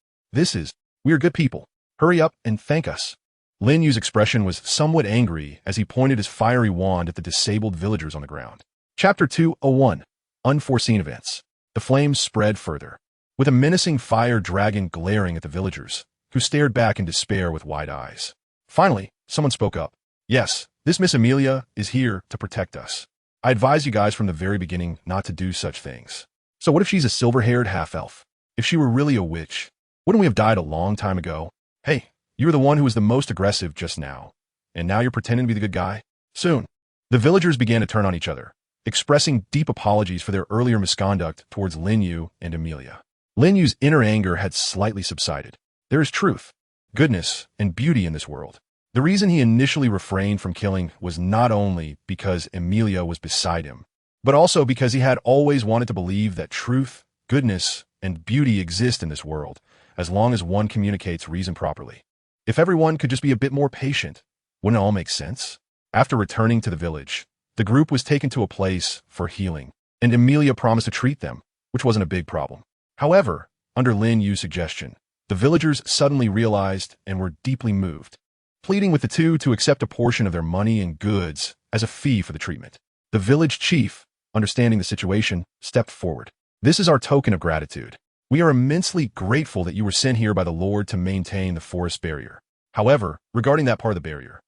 We are good people. Hurry up and thank us. Lin Yu's expression was somewhat angry as he pointed his fiery wand at the disabled villagers on the ground. Chapter 201. Unforeseen Events. The flames spread further, with a menacing fire dragon glaring at the villagers, who stared back in despair with wide eyes. Finally, someone spoke up. Yes, this Miss Amelia is here to protect us. I advised you guys from the very beginning not to do such things. So what if she's a silver-haired half-elf? If she were really a witch, wouldn't we have died a long time ago? Hey, you were the one who was the most aggressive just now, and now you're pretending to be the good guy? Soon, the villagers began to turn on each other, expressing deep apologies for their earlier misconduct towards Lin Yu and Amelia. Lin Yu's inner anger had slightly subsided. There is truth, goodness, and beauty in this world. The reason he initially refrained from killing was not only because Amelia was beside him, but also because he had always wanted to believe that truth, goodness, and beauty exist in this world, as long as one communicates reason properly. If everyone could just be a bit more patient, wouldn't it all make sense? After returning to the village, the group was taken to a place for healing, and Amelia promised to treat them, which wasn't a big problem. However, under Lin Yu's suggestion, the villagers suddenly realized and were deeply moved, pleading with the two to accept a portion of their money and goods as a fee for the treatment. The village chief, understanding the situation, stepped forward. This is our token of gratitude. We are immensely grateful that you were sent here by the Lord to maintain the forest barrier. However, regarding that part of the barrier,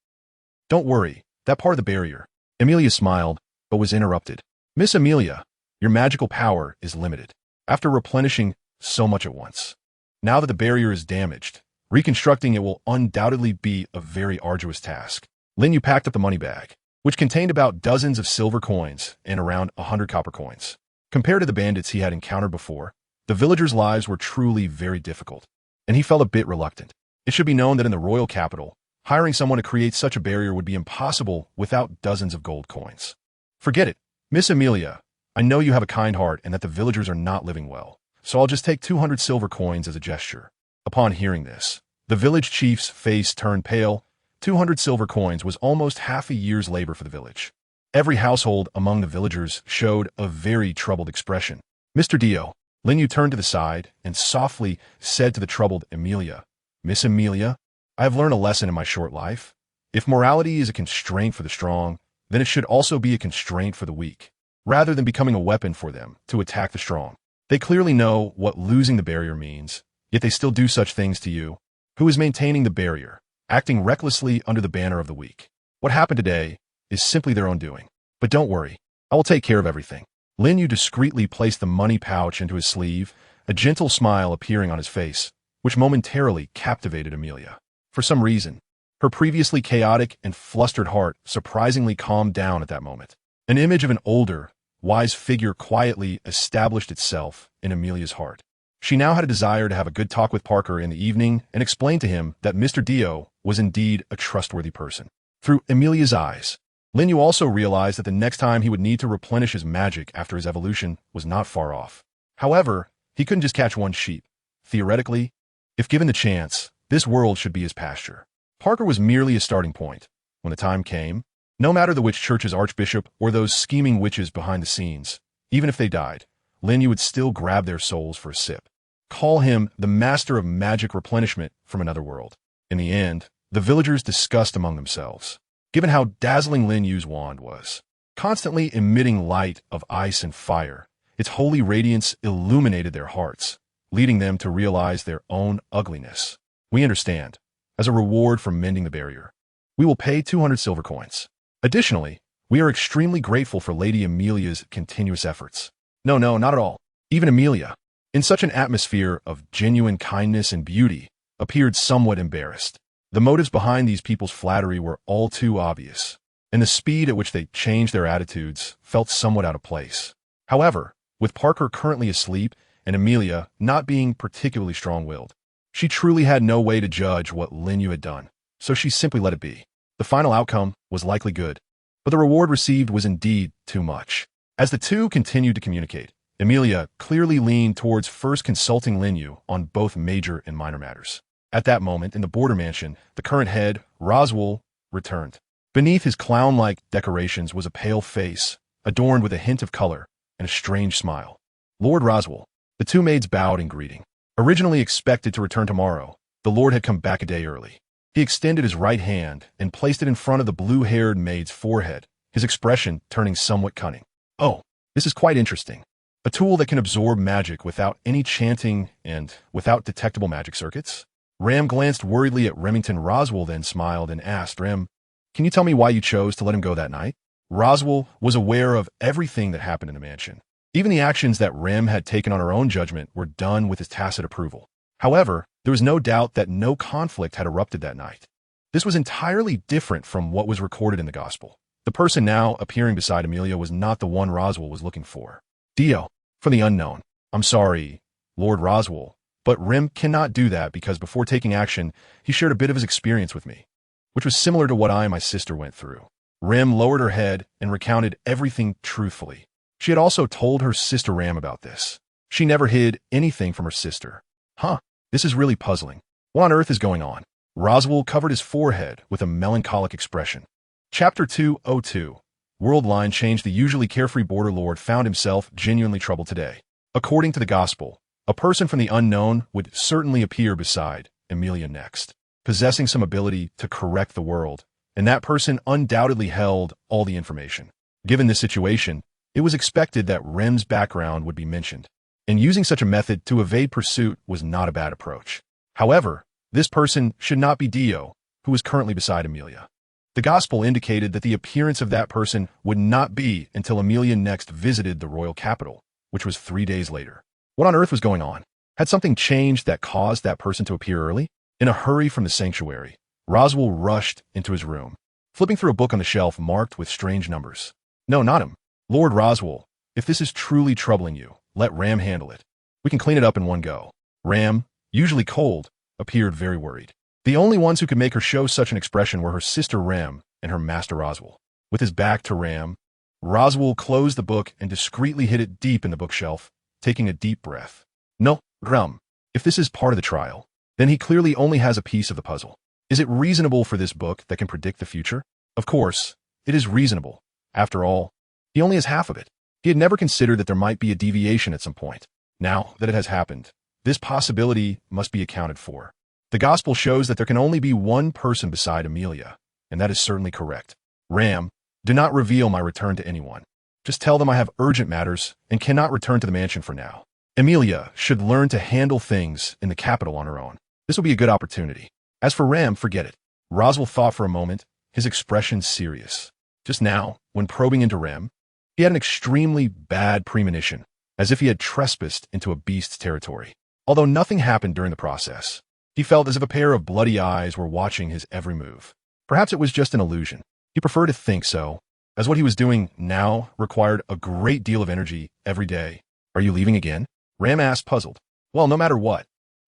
don't worry, that part of the barrier. Amelia smiled, but was interrupted. Miss Amelia, your magical power is limited. After replenishing so much at once. Now that the barrier is damaged, reconstructing it will undoubtedly be a very arduous task. Lin Yu packed up the money bag, which contained about dozens of silver coins and around 100 copper coins. Compared to the bandits he had encountered before, the villagers' lives were truly very difficult, and he felt a bit reluctant. It should be known that in the royal capital, hiring someone to create such a barrier would be impossible without dozens of gold coins. Forget it, Miss Amelia. I know you have a kind heart and that the villagers are not living well, so I'll just take 200 silver coins as a gesture. Upon hearing this, the village chief's face turned pale. 200 silver coins was almost half a year's labor for the village. Every household among the villagers showed a very troubled expression. Mr. Dio, Lin Yu turned to the side and softly said to the troubled Amelia, Miss Amelia, I have learned a lesson in my short life. If morality is a constraint for the strong, then it should also be a constraint for the weak, rather than becoming a weapon for them to attack the strong. They clearly know what losing the barrier means, yet they still do such things to you, who is maintaining the barrier, acting recklessly under the banner of the weak. What happened today is simply their own doing. But don't worry, I will take care of everything. Lin Yu discreetly placed the money pouch into his sleeve, a gentle smile appearing on his face, which momentarily captivated Amelia. For some reason, her previously chaotic and flustered heart surprisingly calmed down at that moment. An image of an older, wise figure quietly established itself in Amelia's heart. She now had a desire to have a good talk with Parker in the evening and explain to him that Mr. Dio was indeed a trustworthy person. Through Amelia's eyes, Lin Yu also realized that the next time he would need to replenish his magic after his evolution was not far off. However, he couldn't just catch one sheep. Theoretically, if given the chance, this world should be his pasture. Parker was merely a starting point. When the time came, no matter the witch church's archbishop or those scheming witches behind the scenes, even if they died, Lin Yu would still grab their souls for a sip. Call him the master of magic replenishment from another world. In the end, the villagers discussed among themselves. Given how dazzling Lin Yu's wand was, constantly emitting light of ice and fire, its holy radiance illuminated their hearts, leading them to realize their own ugliness. We understand. As a reward for mending the barrier, we will pay 200 silver coins. Additionally, we are extremely grateful for Lady Amelia's continuous efforts. No, not at all. Even Amelia, in such an atmosphere of genuine kindness and beauty, appeared somewhat embarrassed. The motives behind these people's flattery were all too obvious, and the speed at which they changed their attitudes felt somewhat out of place. However, with Parker currently asleep and Amelia not being particularly strong-willed, she truly had no way to judge what Lin Yu had done, so she simply let it be. The final outcome was likely good, but the reward received was indeed too much. As the two continued to communicate, Amelia clearly leaned towards first consulting Lin Yu on both major and minor matters. At that moment, in the border mansion, the current head, Roswell, returned. Beneath his clown-like decorations was a pale face, adorned with a hint of color and a strange smile. Lord Roswell. The two maids bowed in greeting. Originally expected to return tomorrow, the Lord had come back a day early. He extended his right hand and placed it in front of the blue-haired maid's forehead, his expression turning somewhat cunning. Oh, this is quite interesting. A tool that can absorb magic without any chanting and without detectable magic circuits? Ram glanced worriedly at Remington. Roswell then smiled and asked, Rem, can you tell me why you chose to let him go that night? Roswell was aware of everything that happened in the mansion. Even the actions that Rem had taken on her own judgment were done with his tacit approval. However, there was no doubt that no conflict had erupted that night. This was entirely different from what was recorded in the gospel. The person now appearing beside Amelia was not the one Roswell was looking for. Dio, from the unknown. I'm sorry, Lord Roswell, but Rem cannot do that because before taking action, he shared a bit of his experience with me, which was similar to what I and my sister went through. Rem lowered her head and recounted everything truthfully. She had also told her sister Ram about this. She never hid anything from her sister. Huh, this is really puzzling. What on earth is going on? Roswell covered his forehead with a melancholic expression. Chapter 202. World line change. The usually carefree border lord found himself genuinely troubled today. According to the gospel, a person from the unknown would certainly appear beside Amelia next, possessing some ability to correct the world, and that person undoubtedly held all the information. Given this situation, it was expected that Rem's background would be mentioned, and using such a method to evade pursuit was not a bad approach. However, this person should not be Dio, who was currently beside Amelia. The gospel indicated that the appearance of that person would not be until Amelia next visited the royal capital, which was 3 days later. What on earth was going on? Had something changed that caused that person to appear early? In a hurry from the sanctuary, Roswell rushed into his room, flipping through a book on the shelf marked with strange numbers. No, not him. Lord Roswell, if this is truly troubling you, let Ram handle it. We can clean it up in one go. Ram, usually cold, appeared very worried. The only ones who could make her show such an expression were her sister Ram and her master Roswell. With his back to Ram, Roswell closed the book and discreetly hid it deep in the bookshelf, taking a deep breath. No, Ram, if this is part of the trial, then he clearly only has a piece of the puzzle. Is it reasonable for this book that can predict the future? Of course, it is reasonable. After all, he only has half of it. He had never considered that there might be a deviation at some point. Now that it has happened, this possibility must be accounted for. The gospel shows that there can only be one person beside Amelia, and that is certainly correct. Ram, do not reveal my return to anyone. Just tell them I have urgent matters and cannot return to the mansion for now. Amelia should learn to handle things in the capital on her own. This will be a good opportunity. As for Ram, forget it. Roswell thought for a moment, his expression serious. Just now, when probing into Ram, He had an extremely bad premonition, as if he had trespassed into a beast's territory. Although nothing happened during the process, he felt as if a pair of bloody eyes were watching his every move. Perhaps it was just an illusion. He preferred to think so, as what he was doing now required a great deal of energy every day. Are you leaving again? Ram asked, puzzled. Well, no matter what.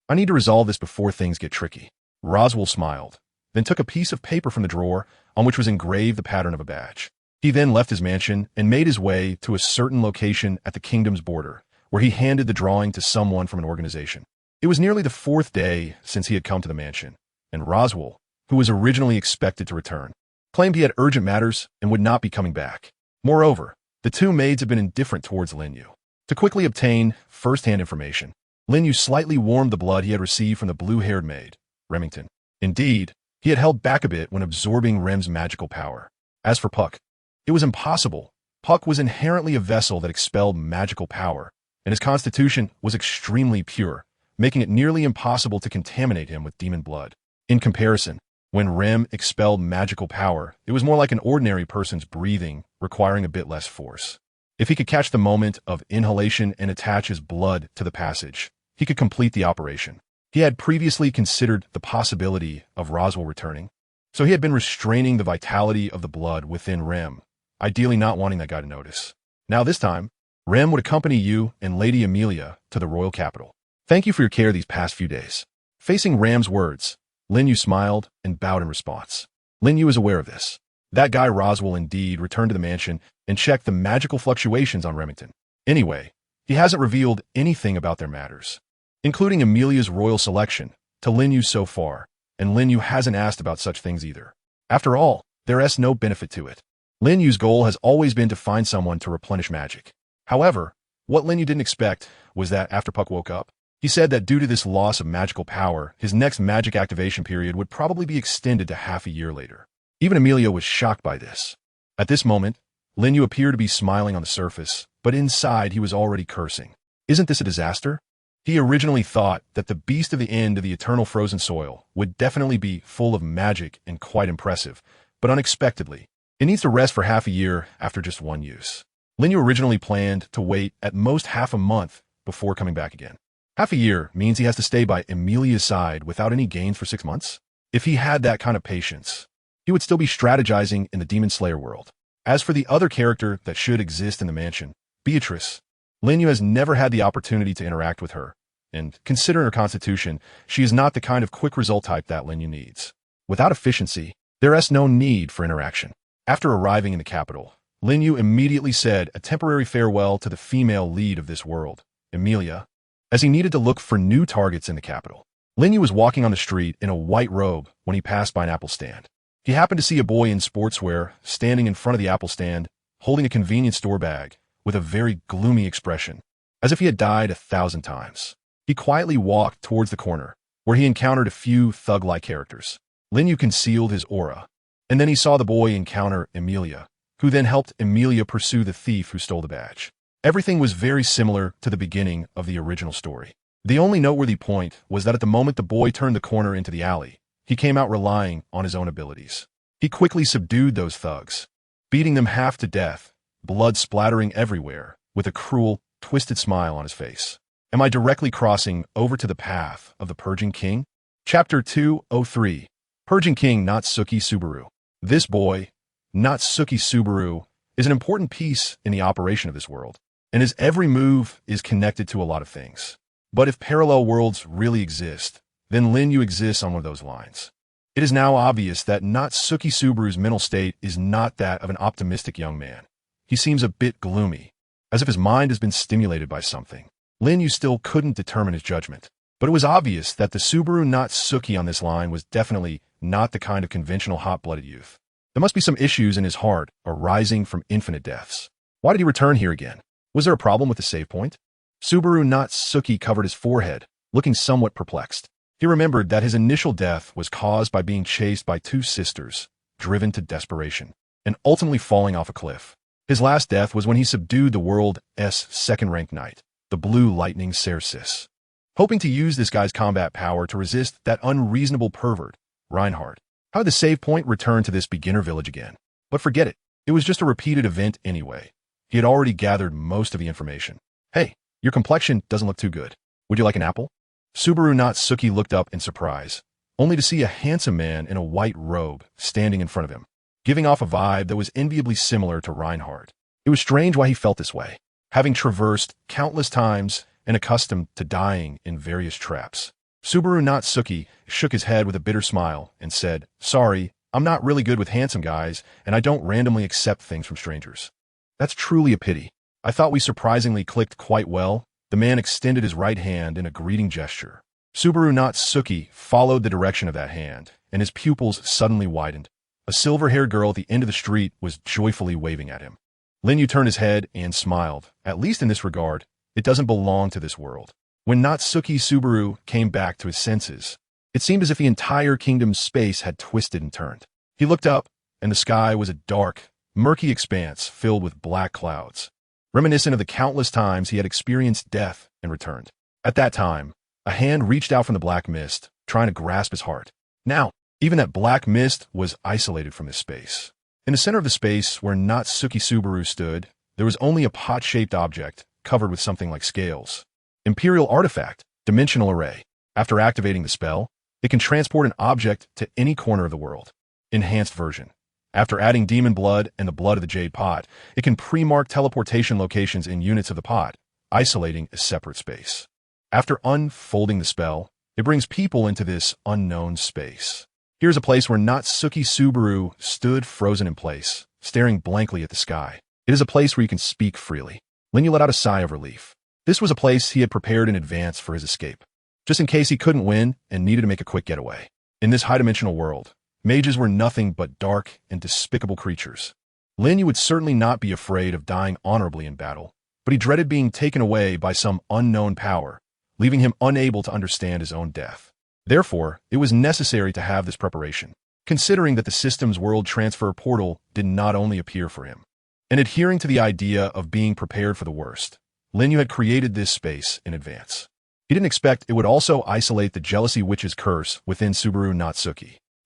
I need to resolve this before things get tricky. Roswell smiled, then took a piece of paper from the drawer on which was engraved the pattern of a badge. He then left his mansion and made his way to a certain location at the kingdom's border, where he handed the drawing to someone from an organization. It was nearly the 4th day since he had come to the mansion, and Roswell, who was originally expected to return, claimed he had urgent matters and would not be coming back. Moreover, the two maids had been indifferent towards Lin Yu. To quickly obtain first-hand information, Lin Yu slightly warmed the blood he had received from the blue-haired maid, Remington. Indeed, he had held back a bit when absorbing Rem's magical power. As for Puck, it was impossible. Puck was inherently a vessel that expelled magical power, and his constitution was extremely pure, making it nearly impossible to contaminate him with demon blood. In comparison, when Rem expelled magical power, it was more like an ordinary person's breathing, requiring a bit less force. If he could catch the moment of inhalation and attach his blood to the passage, he could complete the operation. He had previously considered the possibility of Roswell returning, so he had been restraining the vitality of the blood within Rem, ideally not wanting that guy to notice. Now this time, Rem would accompany you and Lady Amelia to the royal capital. Thank you for your care these past few days. Facing Ram's words, Lin Yu smiled and bowed in response. Lin Yu is aware of this. That guy Roswell indeed returned to the mansion and checked the magical fluctuations on Remington. Anyway, he hasn't revealed anything about their matters, including Amelia's royal selection, to Lin Yu so far, and Lin Yu hasn't asked about such things either. After all, there is no benefit to it. Lin Yu's goal has always been to find someone to replenish magic. However, what Lin Yu didn't expect was that after Puck woke up, he said that due to this loss of magical power, his next magic activation period would probably be extended to half a year later. Even Amelia was shocked by this. At this moment, Lin Yu appeared to be smiling on the surface, but inside he was already cursing. Isn't this a disaster? He originally thought that the beast of the end of the eternal frozen soil would definitely be full of magic and quite impressive, but unexpectedly, it needs to rest for half a year after just one use. Lin Yu originally planned to wait at most half a month before coming back again. Half a year means he has to stay by Amelia's side without any gains for 6 months? If he had that kind of patience, he would still be strategizing in the Demon Slayer world. As for the other character that should exist in the mansion, Beatrice, Lin Yu has never had the opportunity to interact with her, and considering her constitution, she is not the kind of quick result type that Lin Yu needs. Without efficiency, there is no need for interaction. After arriving in the capital, Lin Yu immediately said a temporary farewell to the female lead of this world, Amelia, as he needed to look for new targets in the capital. Lin Yu was walking on the street in a white robe when he passed by an apple stand. He happened to see a boy in sportswear standing in front of the apple stand, holding a convenience store bag with a very gloomy expression, as if he had died 1,000 times. He quietly walked towards the corner, where he encountered a few thug-like characters. Lin Yu concealed his aura, and then he saw the boy encounter Amelia, who then helped Amelia pursue the thief who stole the badge. Everything was very similar to the beginning of the original story. The only noteworthy point was that at the moment the boy turned the corner into the alley, he came out relying on his own abilities. He quickly subdued those thugs, beating them half to death, blood splattering everywhere, with a cruel, twisted smile on his face. Am I directly crossing over to the path of the Purging King? Chapter 203. Purging King Natsuki Subaru. This boy, Natsuki Subaru, is an important piece in the operation of this world, and his every move is connected to a lot of things. But if parallel worlds really exist, then Lin Yu exists on one of those lines. It is now obvious that Natsuki Subaru's mental state is not that of an optimistic young man. He seems a bit gloomy, as if his mind has been stimulated by something. Lin Yu still couldn't determine his judgment, but it was obvious that the Subaru Natsuki on this line was definitely not the kind of conventional hot-blooded youth. There must be some issues in his heart arising from infinite deaths. Why did he return here again? Was there a problem with the save point? Subaru Natsuki covered his forehead, looking somewhat perplexed. He remembered that his initial death was caused by being chased by 2 sisters, driven to desperation, and ultimately falling off a cliff. His last death was when he subdued the world's second-ranked knight, the Blue Lightning Cercis, hoping to use this guy's combat power to resist that unreasonable pervert, Reinhardt. How did the save point return to this beginner village again? But forget it. It was just a repeated event anyway. He had already gathered most of the information. Hey, your complexion doesn't look too good. Would you like an apple? Subaru looked up in surprise, only to see a handsome man in a white robe standing in front of him, giving off a vibe that was enviably similar to Reinhardt. It was strange why he felt this way, having traversed countless times and accustomed to dying in various traps. Subaru shook his head with a bitter smile and said, "Sorry, I'm not really good with handsome guys, and I don't randomly accept things from strangers." "That's truly a pity. I thought we surprisingly clicked quite well." The man extended his right hand in a greeting gesture. Subaru followed the direction of that hand, and his pupils suddenly widened. A silver-haired girl at the end of the street was joyfully waving at him. Lin Yu turned his head and smiled. At least in this regard, it doesn't belong to this world. When Subaru came back to his senses, it seemed as if the entire kingdom's space had twisted and turned. He looked up, and the sky was a dark, murky expanse filled with black clouds, reminiscent of the countless times he had experienced death and returned. At that time, a hand reached out from the black mist, trying to grasp his heart. Now, even that black mist was isolated from this space. In the center of the space where Subaru stood, there was only a pot-shaped object covered with something like scales. Imperial Artifact, Dimensional Array. After activating the spell, it can transport an object to any corner of the world. Enhanced version. After adding demon blood and the blood of the Jade Pot, it can pre-mark teleportation locations in units of the pot, isolating a separate space. After unfolding the spell, it brings people into this unknown space. Here's a place where Subaru stood frozen in place, staring blankly at the sky. It is a place where you can speak freely. Lin Yu let out a sigh of relief. This was a place he had prepared in advance for his escape, just in case he couldn't win and needed to make a quick getaway. In this high-dimensional world, mages were nothing but dark and despicable creatures. Lin Yu would certainly not be afraid of dying honorably in battle, but he dreaded being taken away by some unknown power, leaving him unable to understand his own death. Therefore, it was necessary to have this preparation, considering that the system's world transfer portal did not only appear for him. And adhering to the idea of being prepared for the worst, Lin Yu had created this space in advance. He didn't expect it would also isolate the jealousy witch's curse within Subaru.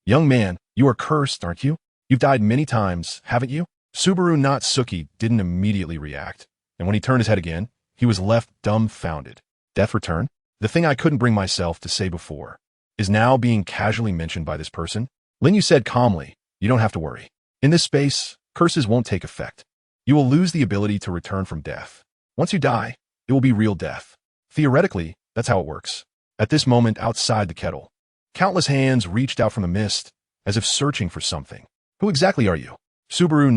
"Young man, you are cursed, aren't you? You've died many times, haven't you?" Subaru didn't immediately react, and when he turned his head again, he was left dumbfounded. Death return? The thing I couldn't bring myself to say before is now being casually mentioned by this person. Lin Yu said calmly, "You don't have to worry. In this space, curses won't take effect. You will lose the ability to return from death. Once you die, it will be real death. Theoretically, that's how it works." At this moment outside the kettle, countless hands reached out from the mist, as if searching for something. "Who exactly are you?" Subaru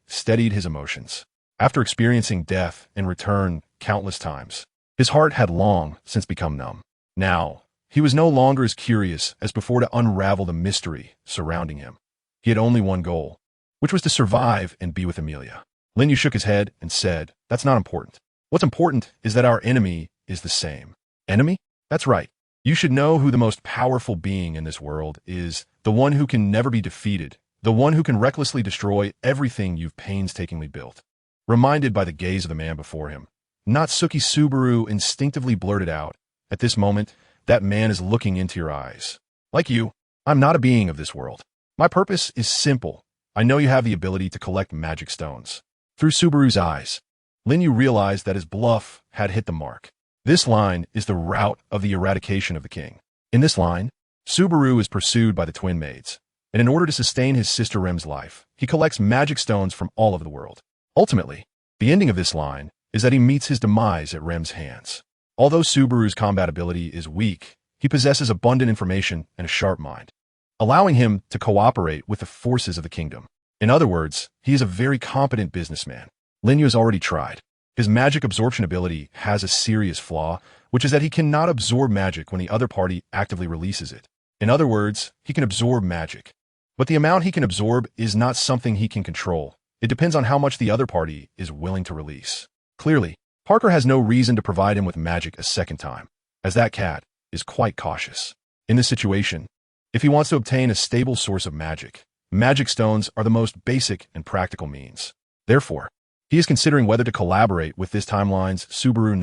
steadied his emotions. After experiencing death and return countless times, his heart had long since become numb. Now, he was no longer as curious as before to unravel the mystery surrounding him. He had only one goal, which was to survive and be with Amelia. Lin Yu shook his head and said, "That's not important. What's important is that our enemy is the same." "Enemy?" "That's right. You should know who the most powerful being in this world is, the one who can never be defeated, the one who can recklessly destroy everything you've painstakingly built." Reminded by the gaze of the man before him, Subaru instinctively blurted out, "At this moment, that man is looking into your eyes. Like you, I'm not a being of this world. My purpose is simple. I know you have the ability to collect magic stones." Through Subaru's eyes, Lin Yu realized that his bluff had hit the mark. This line is the route of the eradication of the king. In this line, Subaru is pursued by the twin maids, and in order to sustain his sister Rem's life, he collects magic stones from all over the world. Ultimately, the ending of this line is that he meets his demise at Rem's hands. Although Subaru's combat ability is weak, he possesses abundant information and a sharp mind, allowing him to cooperate with the forces of the kingdom. In other words, he is a very competent businessman. Lin Yu has already tried. His magic absorption ability has a serious flaw, which is that he cannot absorb magic when the other party actively releases it. In other words, he can absorb magic, but the amount he can absorb is not something he can control. It depends on how much the other party is willing to release. Clearly, Parker has no reason to provide him with magic a second time, as that cat is quite cautious. In this situation, if he wants to obtain a stable source of magic, magic stones are the most basic and practical means. Therefore, he is considering whether to collaborate with this timeline's Subaru.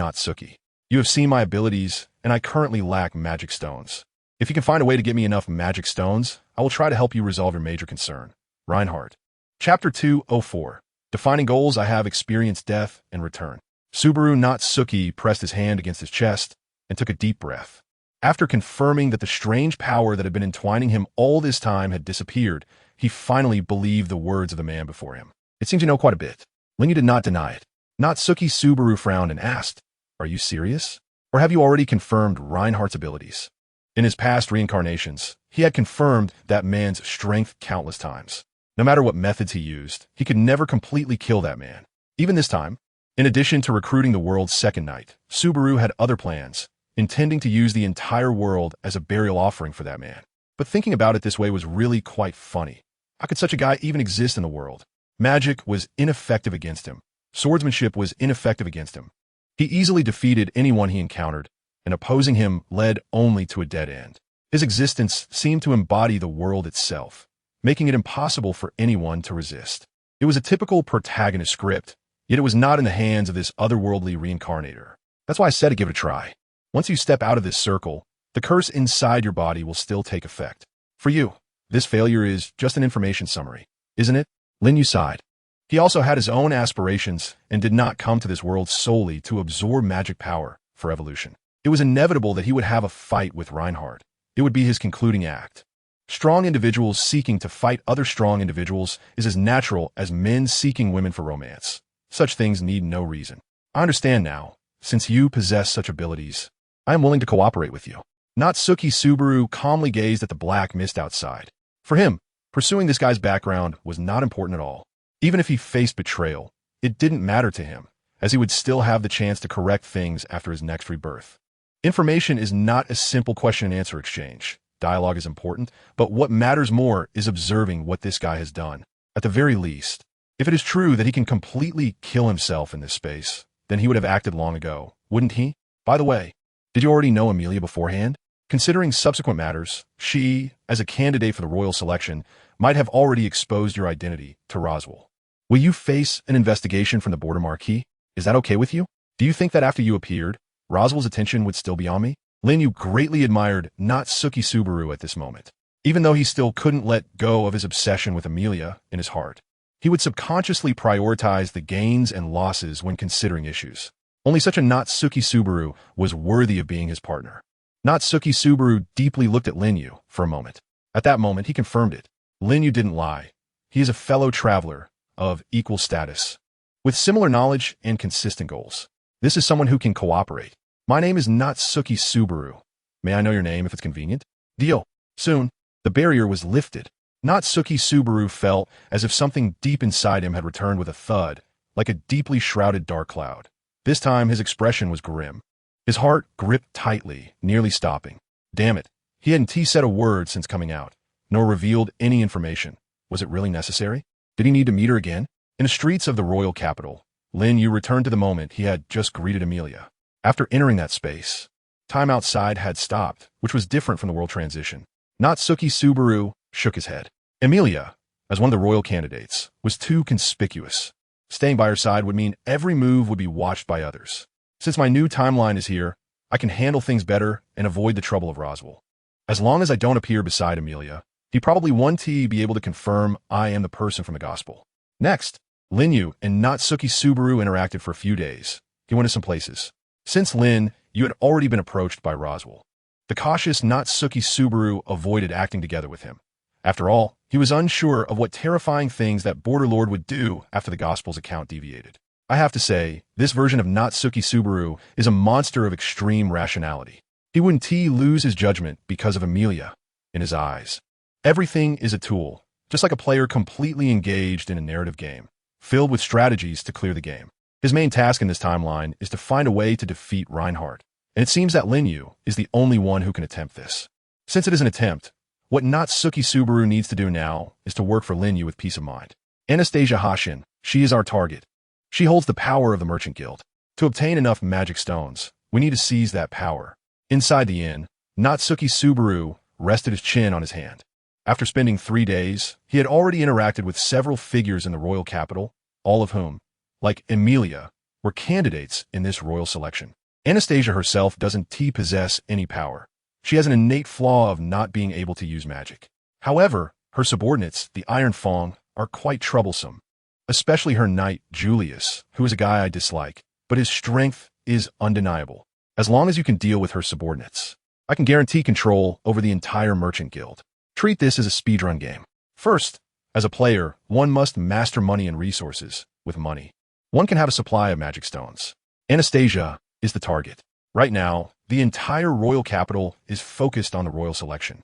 "You have seen my abilities, and I currently lack magic stones. If you can find a way to get me enough magic stones, I will try to help you resolve your major concern." Reinhardt. Chapter 204. Defining goals, I have experienced death and return. Subaru Natsuki pressed his hand against his chest and took a deep breath. After confirming that the strange power that had been entwining him all this time had disappeared, he finally believed the words of the man before him. It seems you know quite a bit. Lin Yu did not deny it. Natsuki Subaru frowned and asked, "Are you serious? Or have you already confirmed Reinhardt's abilities?" In his past reincarnations, he had confirmed that man's strength countless times. No matter what methods he used, he could never completely kill that man. Even this time, in addition to recruiting the world's second knight, Subaru had other plans, intending to use the entire world as a burial offering for that man. But thinking about it this way was really quite funny. How could such a guy even exist in the world? Magic was ineffective against him. Swordsmanship was ineffective against him. He easily defeated anyone he encountered, and opposing him led only to a dead end. His existence seemed to embody the world itself, making it impossible for anyone to resist. It was a typical protagonist script, yet it was not in the hands of this otherworldly reincarnator. That's why I said to give it a try. Once you step out of this circle, the curse inside your body will still take effect. For you, this failure is just an information summary, isn't it? Lin Yu sighed. He also had his own aspirations and did not come to this world solely to absorb magic power for evolution. It was inevitable that he would have a fight with Reinhardt. It would be his concluding act. Strong individuals seeking to fight other strong individuals is as natural as men seeking women for romance. Such things need no reason. I understand now. Since you possess such abilities, I am willing to cooperate with you. Natsuki Subaru calmly gazed at the black mist outside. For him, pursuing this guy's background was not important at all. Even if he faced betrayal, it didn't matter to him, as he would still have the chance to correct things after his next rebirth. Information is not a simple question-and-answer exchange. Dialogue is important, but what matters more is observing what this guy has done. At the very least, if it is true that he can completely kill himself in this space, then he would have acted long ago, wouldn't he? By the way, did you already know Amelia beforehand? Considering subsequent matters, she, as a candidate for the royal selection, might have already exposed your identity to Roswell. Will you face an investigation from the Border Marquis? Is that okay with you? Do you think that after you appeared, Roswell's attention would still be on me? Lin Yu greatly admired Natsuki Subaru at this moment. Even though he still couldn't let go of his obsession with Amelia in his heart, he would subconsciously prioritize the gains and losses when considering issues. Only such a Natsuki Subaru was worthy of being his partner. Natsuki Subaru deeply looked at Lin Yu for a moment. At that moment, he confirmed it. Lin Yu didn't lie. He is a fellow traveler of equal status, with similar knowledge and consistent goals. This is someone who can cooperate. My name is Natsuki Subaru. May I know your name if it's convenient? Deal. Soon, the barrier was lifted. Natsuki Subaru felt as if something deep inside him had returned with a thud, like a deeply shrouded dark cloud. This time, his expression was grim. His heart gripped tightly, nearly stopping. Damn it. He hadn't said a word since coming out, nor revealed any information. Was it really necessary? Did he need to meet her again? In the streets of the royal capital, Lin Yu returned to the moment he had just greeted Amelia. After entering that space, time outside had stopped, which was different from the world transition. Natsuki Subaru shook his head. Amelia, as one of the royal candidates, was too conspicuous. Staying by her side would mean every move would be watched by others. Since my new timeline is here, I can handle things better and avoid the trouble of Roswell. As long as I don't appear beside Amelia, he probably won't be able to confirm I am the person from the gospel. Next, Lin Yu and Natsuki Subaru interacted for a few days. He went to some places. Since Lin Yu had already been approached by Roswell, the cautious Natsuki Subaru avoided acting together with him. After all, he was unsure of what terrifying things that Border Lord would do after the Gospel's account deviated. I have to say, this version of Natsuki Subaru is a monster of extreme rationality. He wouldn't lose his judgment because of Amelia in his eyes. Everything is a tool, just like a player completely engaged in a narrative game, filled with strategies to clear the game. His main task in this timeline is to find a way to defeat Reinhardt, and it seems that Lin Yu is the only one who can attempt this. Since it is an attempt, what Natsuki Subaru needs to do now is to work for Lin Yu with peace of mind. Anastasia Hashin, she is our target. She holds the power of the Merchant Guild. To obtain enough magic stones, we need to seize that power. Inside the inn, Natsuki Subaru rested his chin on his hand. After spending 3 days, he had already interacted with several figures in the royal capital, all of whom, like Amelia, were candidates in this royal selection. Anastasia herself doesn't possess any power. She has an innate flaw of not being able to use magic. However, her subordinates, the Iron Fong, are quite troublesome. especially her knight, Julius, who is a guy I dislike, but his strength is undeniable. As long as you can deal with her subordinates, I can guarantee control over the entire merchant guild. Treat this as a speedrun game. First, as a player, one must master money and resources. With money, one can have a supply of magic stones. Anastasia is the target. Right now, the entire royal capital is focused on the royal selection.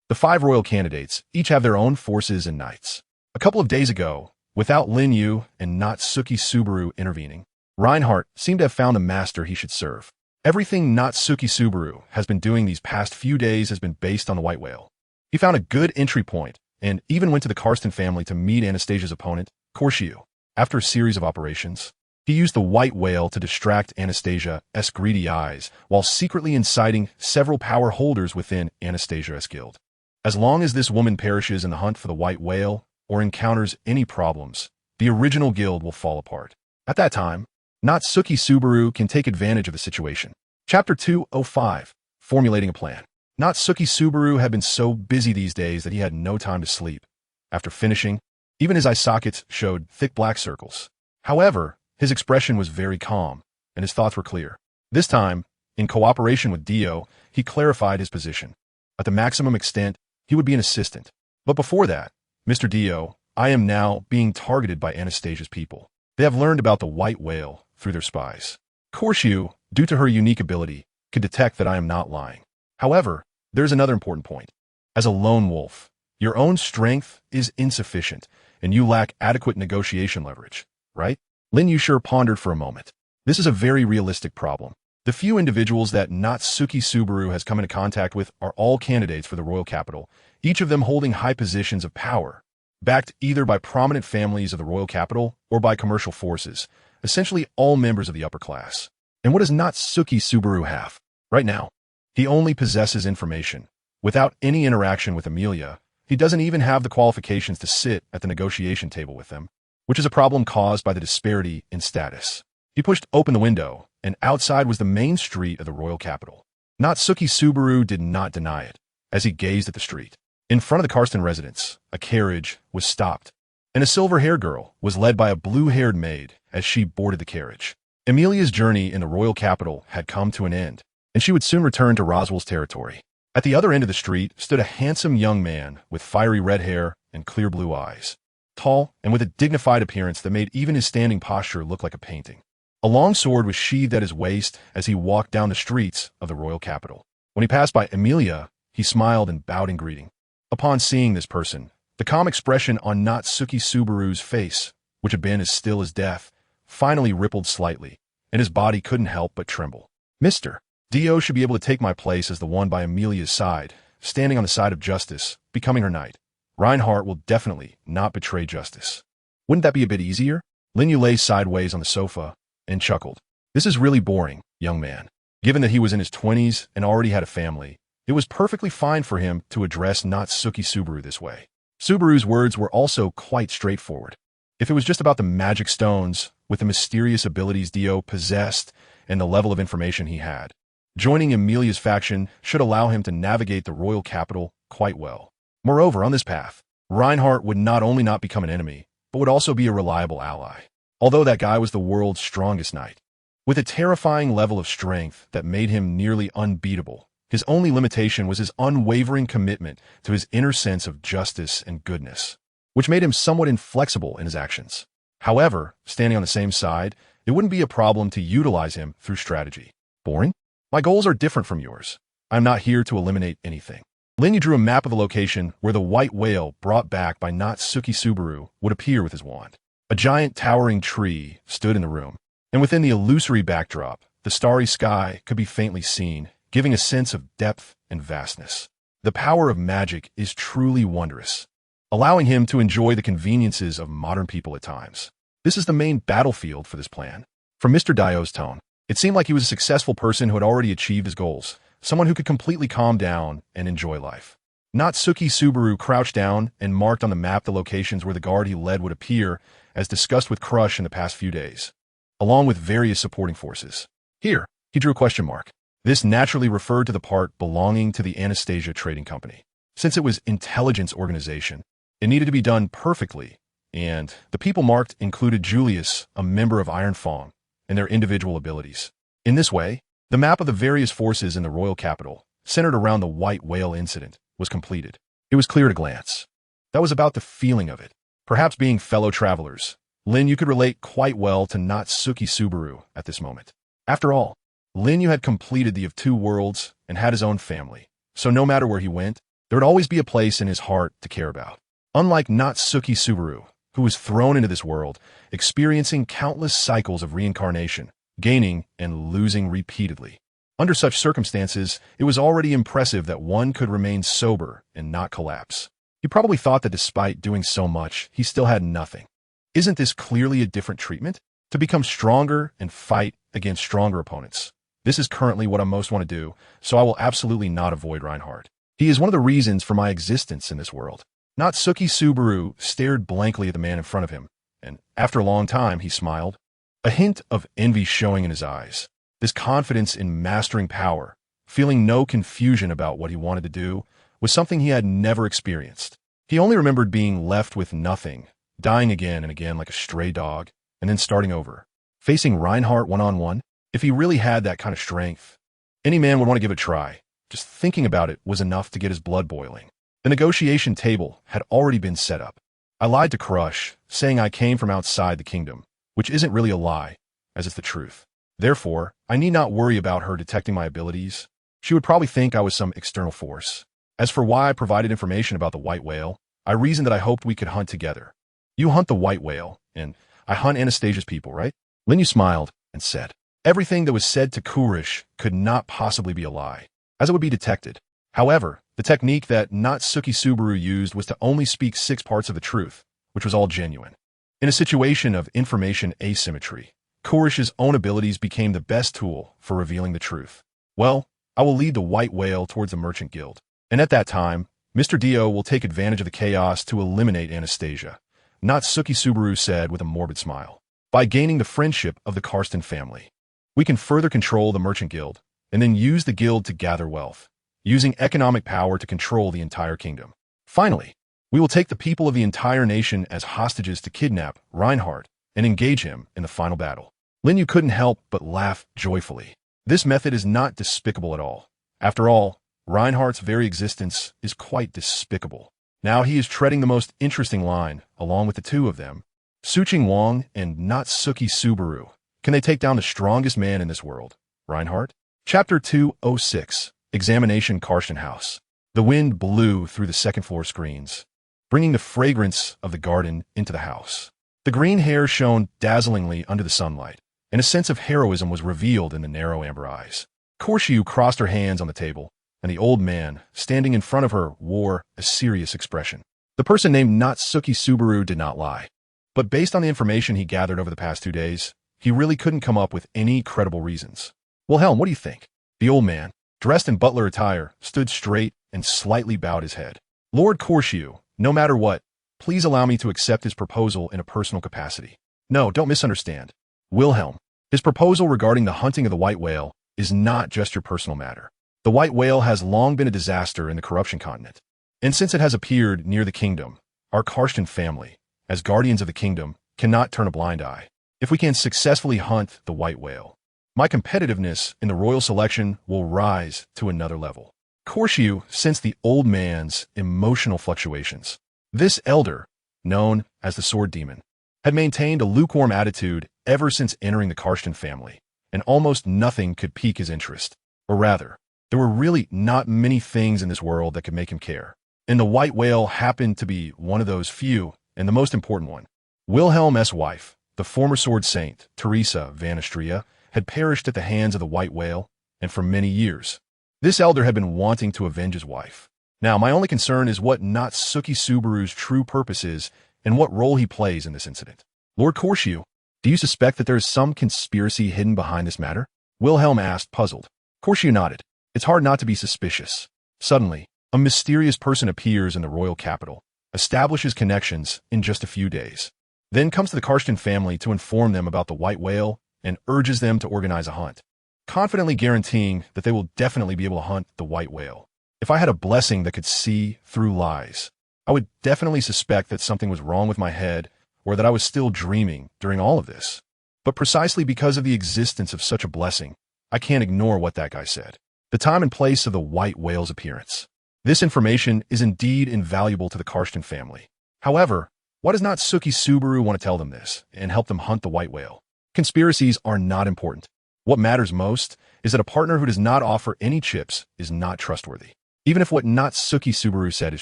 The 5 royal candidates each have their own forces and knights. A couple of days ago, without Lin Yu and Natsuki Subaru intervening, Reinhardt seemed to have found a master he should serve. Everything Natsuki Subaru has been doing these past few days has been based on the white whale. He found a good entry point and even went to the Karsten family to meet Anastasia's opponent, Korshiu. After a series of operations, he used the white whale to distract Anastasia's greedy eyes while secretly inciting several power holders within Anastasia's guild. As long as this woman perishes in the hunt for the white whale or encounters any problems, the original guild will fall apart. At that time, Natsuki Subaru can take advantage of the situation. Chapter 205. Formulating a plan. Natsuki Subaru had been so busy these days that he had no time to sleep. After finishing, even his eye sockets showed thick black circles. However, his expression was very calm, and his thoughts were clear. This time, in cooperation with Dio, he clarified his position. At the maximum extent, he would be an assistant. But before that, Mr. Dio, I am now being targeted by Anastasia's people. They have learned about the white whale through their spies. Korshiu, due to her unique ability, could detect that I am not lying. However, there's another important point. As a lone wolf, your own strength is insufficient, and you lack adequate negotiation leverage, right? Lin Yu pondered for a moment. This is a very realistic problem. The few individuals that Natsuki Subaru has come into contact with are all candidates for the royal capital, each of them holding high positions of power, backed either by prominent families of the royal capital or by commercial forces, essentially all members of the upper class. And what does Natsuki Subaru have? Right now, he only possesses information. Without any interaction with Emilia, he doesn't even have the qualifications to sit at the negotiation table with them, which is a problem caused by the disparity in status. He pushed open the window, and outside was the main street of the royal capital. Natsuki Subaru did not deny it, as he gazed at the street. In front of the Karsten residence, a carriage was stopped, and a silver-haired girl was led by a blue-haired maid as she boarded the carriage. Emilia's journey in the royal capital had come to an end, and she would soon return to Roswell's territory. At the other end of the street stood a handsome young man with fiery red hair and clear blue eyes, tall and with a dignified appearance that made even his standing posture look like a painting. A long sword was sheathed at his waist as he walked down the streets of the royal capital. When he passed by Emilia, he smiled and bowed in greeting. Upon seeing this person, the calm expression on Natsuki Subaru's face, which had been as still as death, finally rippled slightly, and his body couldn't help but tremble. Mr. Dio should be able to take my place as the one by Emilia's side, standing on the side of justice, becoming her knight. Reinhardt will definitely not betray justice. Wouldn't that be a bit easier? Lin Yu lay sideways on the sofa and chuckled. This is really boring, young man. Given that he was in his 20s and already had a family, it was perfectly fine for him to address Natsuki Subaru this way. Subaru's words were also quite straightforward. If it was just about the magic stones, with the mysterious abilities Dio possessed and the level of information he had, joining Emilia's faction should allow him to navigate the royal capital quite well. Moreover, on this path, Reinhardt would not only not become an enemy, but would also be a reliable ally. Although that guy was the world's strongest knight, with a terrifying level of strength that made him nearly unbeatable, his only limitation was his unwavering commitment to his inner sense of justice and goodness, which made him somewhat inflexible in his actions. However, standing on the same side, it wouldn't be a problem to utilize him through strategy. Boring? My goals are different from yours. I'm not here to eliminate anything. Lin Yu drew a map of the location where the white whale brought back by Natsuki Subaru would appear with his wand. A giant towering tree stood in the room, and within the illusory backdrop, the starry sky could be faintly seen, giving a sense of depth and vastness. The power of magic is truly wondrous, allowing him to enjoy the conveniences of modern people at times. This is the main battlefield for this plan. From Mr. Dio's tone, it seemed like he was a successful person who had already achieved his goals, someone who could completely calm down and enjoy life. Natsuki Subaru crouched down and marked on the map the locations where the guard he led would appear, as discussed with Crush in the past few days, along with various supporting forces. Here, he drew a question mark. This naturally referred to the part belonging to the Anastasia Trading Company. Since it was intelligence organization, it needed to be done perfectly, and the people marked included Julius, a member of Iron Fang, and their individual abilities. In this way, the map of the various forces in the royal capital, centered around the white whale incident, was completed. It was clear at a glance. That was about the feeling of it. Perhaps being fellow travelers, Lin Yu could relate quite well to Natsuki Subaru at this moment. After all, Lin Yu had completed the of two worlds and had his own family, so no matter where he went, there would always be a place in his heart to care about. Unlike Natsuki Subaru, who was thrown into this world, experiencing countless cycles of reincarnation, gaining and losing repeatedly. Under such circumstances, it was already impressive that one could remain sober and not collapse. He probably thought that despite doing so much, he still had nothing. Isn't this clearly a different treatment? To become stronger and fight against stronger opponents. This is currently what I most want to do, so I will absolutely not avoid Reinhardt. He is one of the reasons for my existence in this world. Natsuki Subaru stared blankly at the man in front of him, and after a long time, he smiled. A hint of envy showing in his eyes. This confidence in mastering power, feeling no confusion about what he wanted to do, was something he had never experienced. He only remembered being left with nothing, dying again and again like a stray dog, and then starting over. Facing Reinhardt one-on-one, if he really had that kind of strength, any man would want to give it a try. Just thinking about it was enough to get his blood boiling. The negotiation table had already been set up. I lied to Crush, saying I came from outside the kingdom, which isn't really a lie, as it's the truth. Therefore, I need not worry about her detecting my abilities. She would probably think I was some external force. As for why I provided information about the white whale, I reasoned that I hoped we could hunt together. You hunt the white whale, and I hunt Anastasia's people, right? Lin Yu smiled and said, everything that was said to Kurish could not possibly be a lie, as it would be detected. However, the technique that Natsuki Subaru used was to only speak 6 parts of the truth, which was all genuine. In a situation of information asymmetry, Kurish's own abilities became the best tool for revealing the truth. Well, I will lead the white whale towards the merchant guild, and at that time, Mr. Dio will take advantage of the chaos to eliminate Anastasia, Natsuki Subaru said with a morbid smile. By gaining the friendship of the Karsten family, we can further control the merchant guild, and then use the guild to gather wealth, using economic power to control the entire kingdom. Finally, we will take the people of the entire nation as hostages to kidnap Reinhardt and engage him in the final battle. Lin Yu couldn't help but laugh joyfully. This method is not despicable at all. After all, Reinhardt's very existence is quite despicable. Now he is treading the most interesting line, along with the two of them, Suqing Wang and Natsuki Subaru. Can they take down the strongest man in this world, Reinhardt? Chapter 206, Examination Karsten House. The wind blew through the second-floor screens, bringing the fragrance of the garden into the house. The green hair shone dazzlingly under the sunlight, and a sense of heroism was revealed in the narrow amber eyes. Korshiu crossed her hands on the table, and the old man, standing in front of her, wore a serious expression. The person named Natsuki Subaru did not lie. But based on the information he gathered over the past 2 days, he really couldn't come up with any credible reasons. Wilhelm, what do you think? The old man, dressed in butler attire, stood straight and slightly bowed his head. Lord Korshiu, no matter what, please allow me to accept his proposal in a personal capacity. No, don't misunderstand. Wilhelm, his proposal regarding the hunting of the white whale is not just your personal matter. The white whale has long been a disaster in the corruption continent. And since it has appeared near the kingdom, our Karsten family, as guardians of the kingdom, cannot turn a blind eye. If we can successfully hunt the white whale, my competitiveness in the royal selection will rise to another level. Korshiu sensed the old man's emotional fluctuations. This elder, known as the Sword Demon, had maintained a lukewarm attitude ever since entering the Karsten family, and almost nothing could pique his interest. Or rather, there were really not many things in this world that could make him care. And the white whale happened to be one of those few, and the most important one. Wilhelm's wife, the former sword saint, Teresa van Astria, had perished at the hands of the white whale, and for many years. This elder had been wanting to avenge his wife. Now, my only concern is what Natsuki Subaru's true purpose is and what role he plays in this incident. Lord Korshiu, do you suspect that there is some conspiracy hidden behind this matter? Wilhelm asked, puzzled. Korshiu nodded. It's hard not to be suspicious. Suddenly, a mysterious person appears in the royal capital, establishes connections in just a few days, then comes to the Karsten family to inform them about the white whale and urges them to organize a hunt, confidently guaranteeing that they will definitely be able to hunt the white whale. If I had a blessing that could see through lies, I would definitely suspect that something was wrong with my head or that I was still dreaming during all of this. But precisely because of the existence of such a blessing, I can't ignore what that guy said. The time and place of the white whale's appearance. This information is indeed invaluable to the Karsten family. However, why does not Suki Subaru want to tell them this and help them hunt the white whale? Conspiracies are not important. What matters most is that a partner who does not offer any chips is not trustworthy. Even if what Natsuki Subaru said is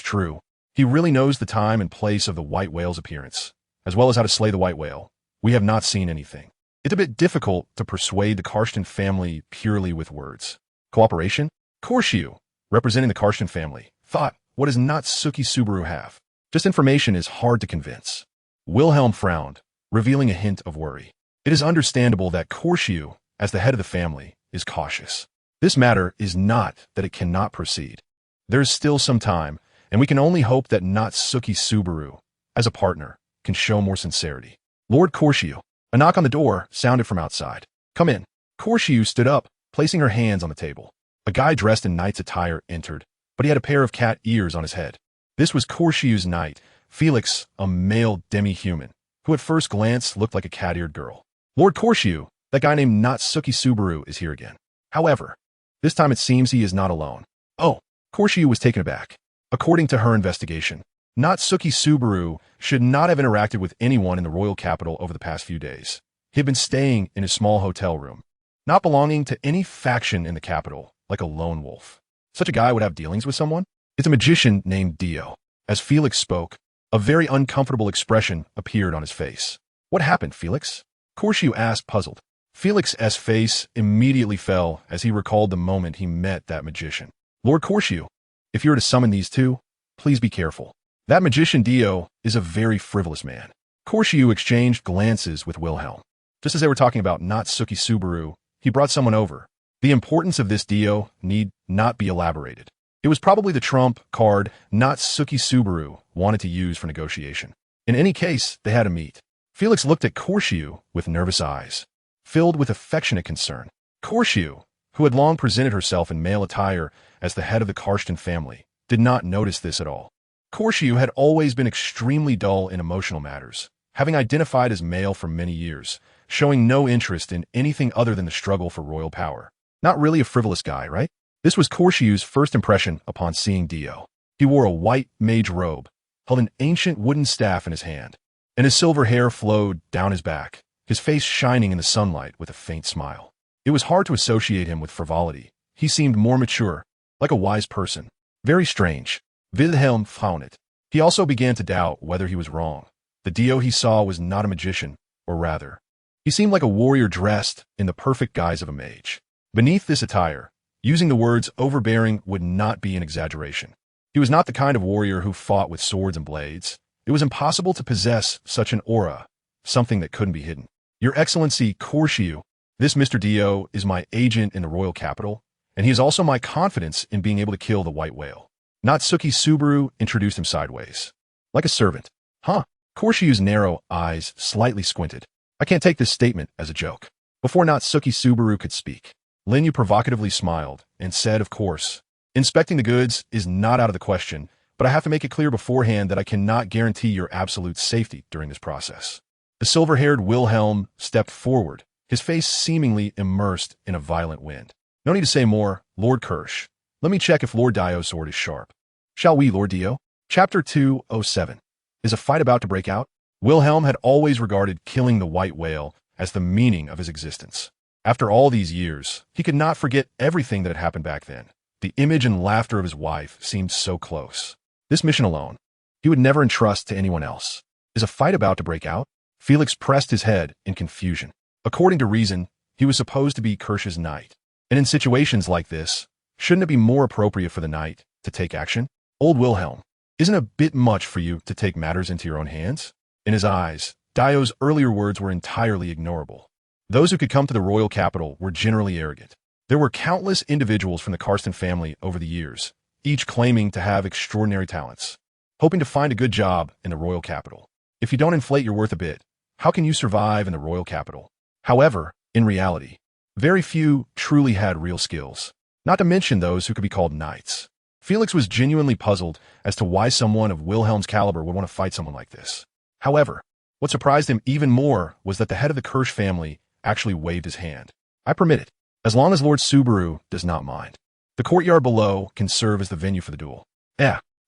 true, he really knows the time and place of the white whale's appearance, as well as how to slay the white whale. We have not seen anything. It's a bit difficult to persuade the Karsten family purely with words. Cooperation? Korshiu, representing the Karsten family, thought, what does Natsuki Subaru have? Just information is hard to convince. Wilhelm frowned, revealing a hint of worry. It is understandable that Korshiu, as the head of the family, is cautious. This matter is not that it cannot proceed. There is still some time, and we can only hope that Natsuki Subaru, as a partner, can show more sincerity. Lord Korshiu. A knock on the door sounded from outside. Come in. Korshiu stood up, placing her hands on the table. A guy dressed in knight's attire entered, but he had a pair of cat ears on his head. This was Korshiu's knight, Felix, a male demi-human, who at first glance looked like a cat-eared girl. Lord Korshiu, that guy named Natsuki Subaru is here again. However, this time it seems he is not alone. Oh, Korshiu was taken aback. According to her investigation, Natsuki Subaru should not have interacted with anyone in the royal capital over the past few days. He had been staying in a small hotel room, not belonging to any faction in the capital, like a lone wolf. Such a guy would have dealings with someone? It's a magician named Dio. As Felix spoke, a very uncomfortable expression appeared on his face. What happened, Felix? Korshiu asked, puzzled. Felix's face immediately fell as he recalled the moment he met that magician. Lord Korshiu, if you were to summon these two, please be careful. That magician Dio is a very frivolous man. Korshiu exchanged glances with Wilhelm. Just as they were talking about Natsuki Subaru, he brought someone over. The importance of this Dio need not be elaborated. It was probably the trump card Natsuki Subaru wanted to use for negotiation. In any case, they had to meet. Felix looked at Korshiu with nervous eyes, filled with affectionate concern. Korshiu, who had long presented herself in male attire as the head of the Karsten family, did not notice this at all. Korshiu had always been extremely dull in emotional matters, having identified as male for many years, showing no interest in anything other than the struggle for royal power. Not really a frivolous guy, right? This was Korshiu's first impression upon seeing Dio. He wore a white mage robe, held an ancient wooden staff in his hand, and his silver hair flowed down his back, his face shining in the sunlight with a faint smile. It was hard to associate him with frivolity. He seemed more mature, like a wise person. Very strange. Wilhelm frowned. He also began to doubt whether he was wrong. The Dio he saw was not a magician, or rather, he seemed like a warrior dressed in the perfect guise of a mage. Beneath this attire, using the words overbearing would not be an exaggeration. He was not the kind of warrior who fought with swords and blades. It was impossible to possess such an aura, something that couldn't be hidden. Your Excellency Korshiu, this Mr. Dio is my agent in the royal capital, and he is also my confidence in being able to kill the white whale. Natsuki Subaru introduced him sideways, like a servant. Huh? Korshiu's narrow eyes slightly squinted. I can't take this statement as a joke. Before Natsuki Subaru could speak, Lin Yu provocatively smiled and said, of course, inspecting the goods is not out of the question, but I have to make it clear beforehand that I cannot guarantee your absolute safety during this process. The silver-haired Wilhelm stepped forward, his face seemingly immersed in a violent wind. No need to say more, Lord Kirsch. Let me check if Lord Dio's sword is sharp. Shall we, Lord Dio? Chapter 207. Is a fight about to break out? Wilhelm had always regarded killing the white whale as the meaning of his existence. After all these years, he could not forget everything that had happened back then. The image and laughter of his wife seemed so close. This mission alone, he would never entrust to anyone else. Is a fight about to break out? Felix pressed his head in confusion. According to reason, he was supposed to be Kirsch's knight. And in situations like this, shouldn't it be more appropriate for the knight to take action? Old Wilhelm, isn't it a bit much for you to take matters into your own hands? In his eyes, Dio's earlier words were entirely ignorable. Those who could come to the royal capital were generally arrogant. There were countless individuals from the Karsten family over the years, each claiming to have extraordinary talents, hoping to find a good job in the royal capital. If you don't inflate your worth a bit, how can you survive in the royal capital? However, in reality, very few truly had real skills, not to mention those who could be called knights. Felix was genuinely puzzled as to why someone of Wilhelm's caliber would want to fight someone like this. However, What surprised him even more was that the head of the Kirsch family actually waved his hand. I permit it, as long as Lord Subaru does not mind. The courtyard below can serve as the venue for the duel.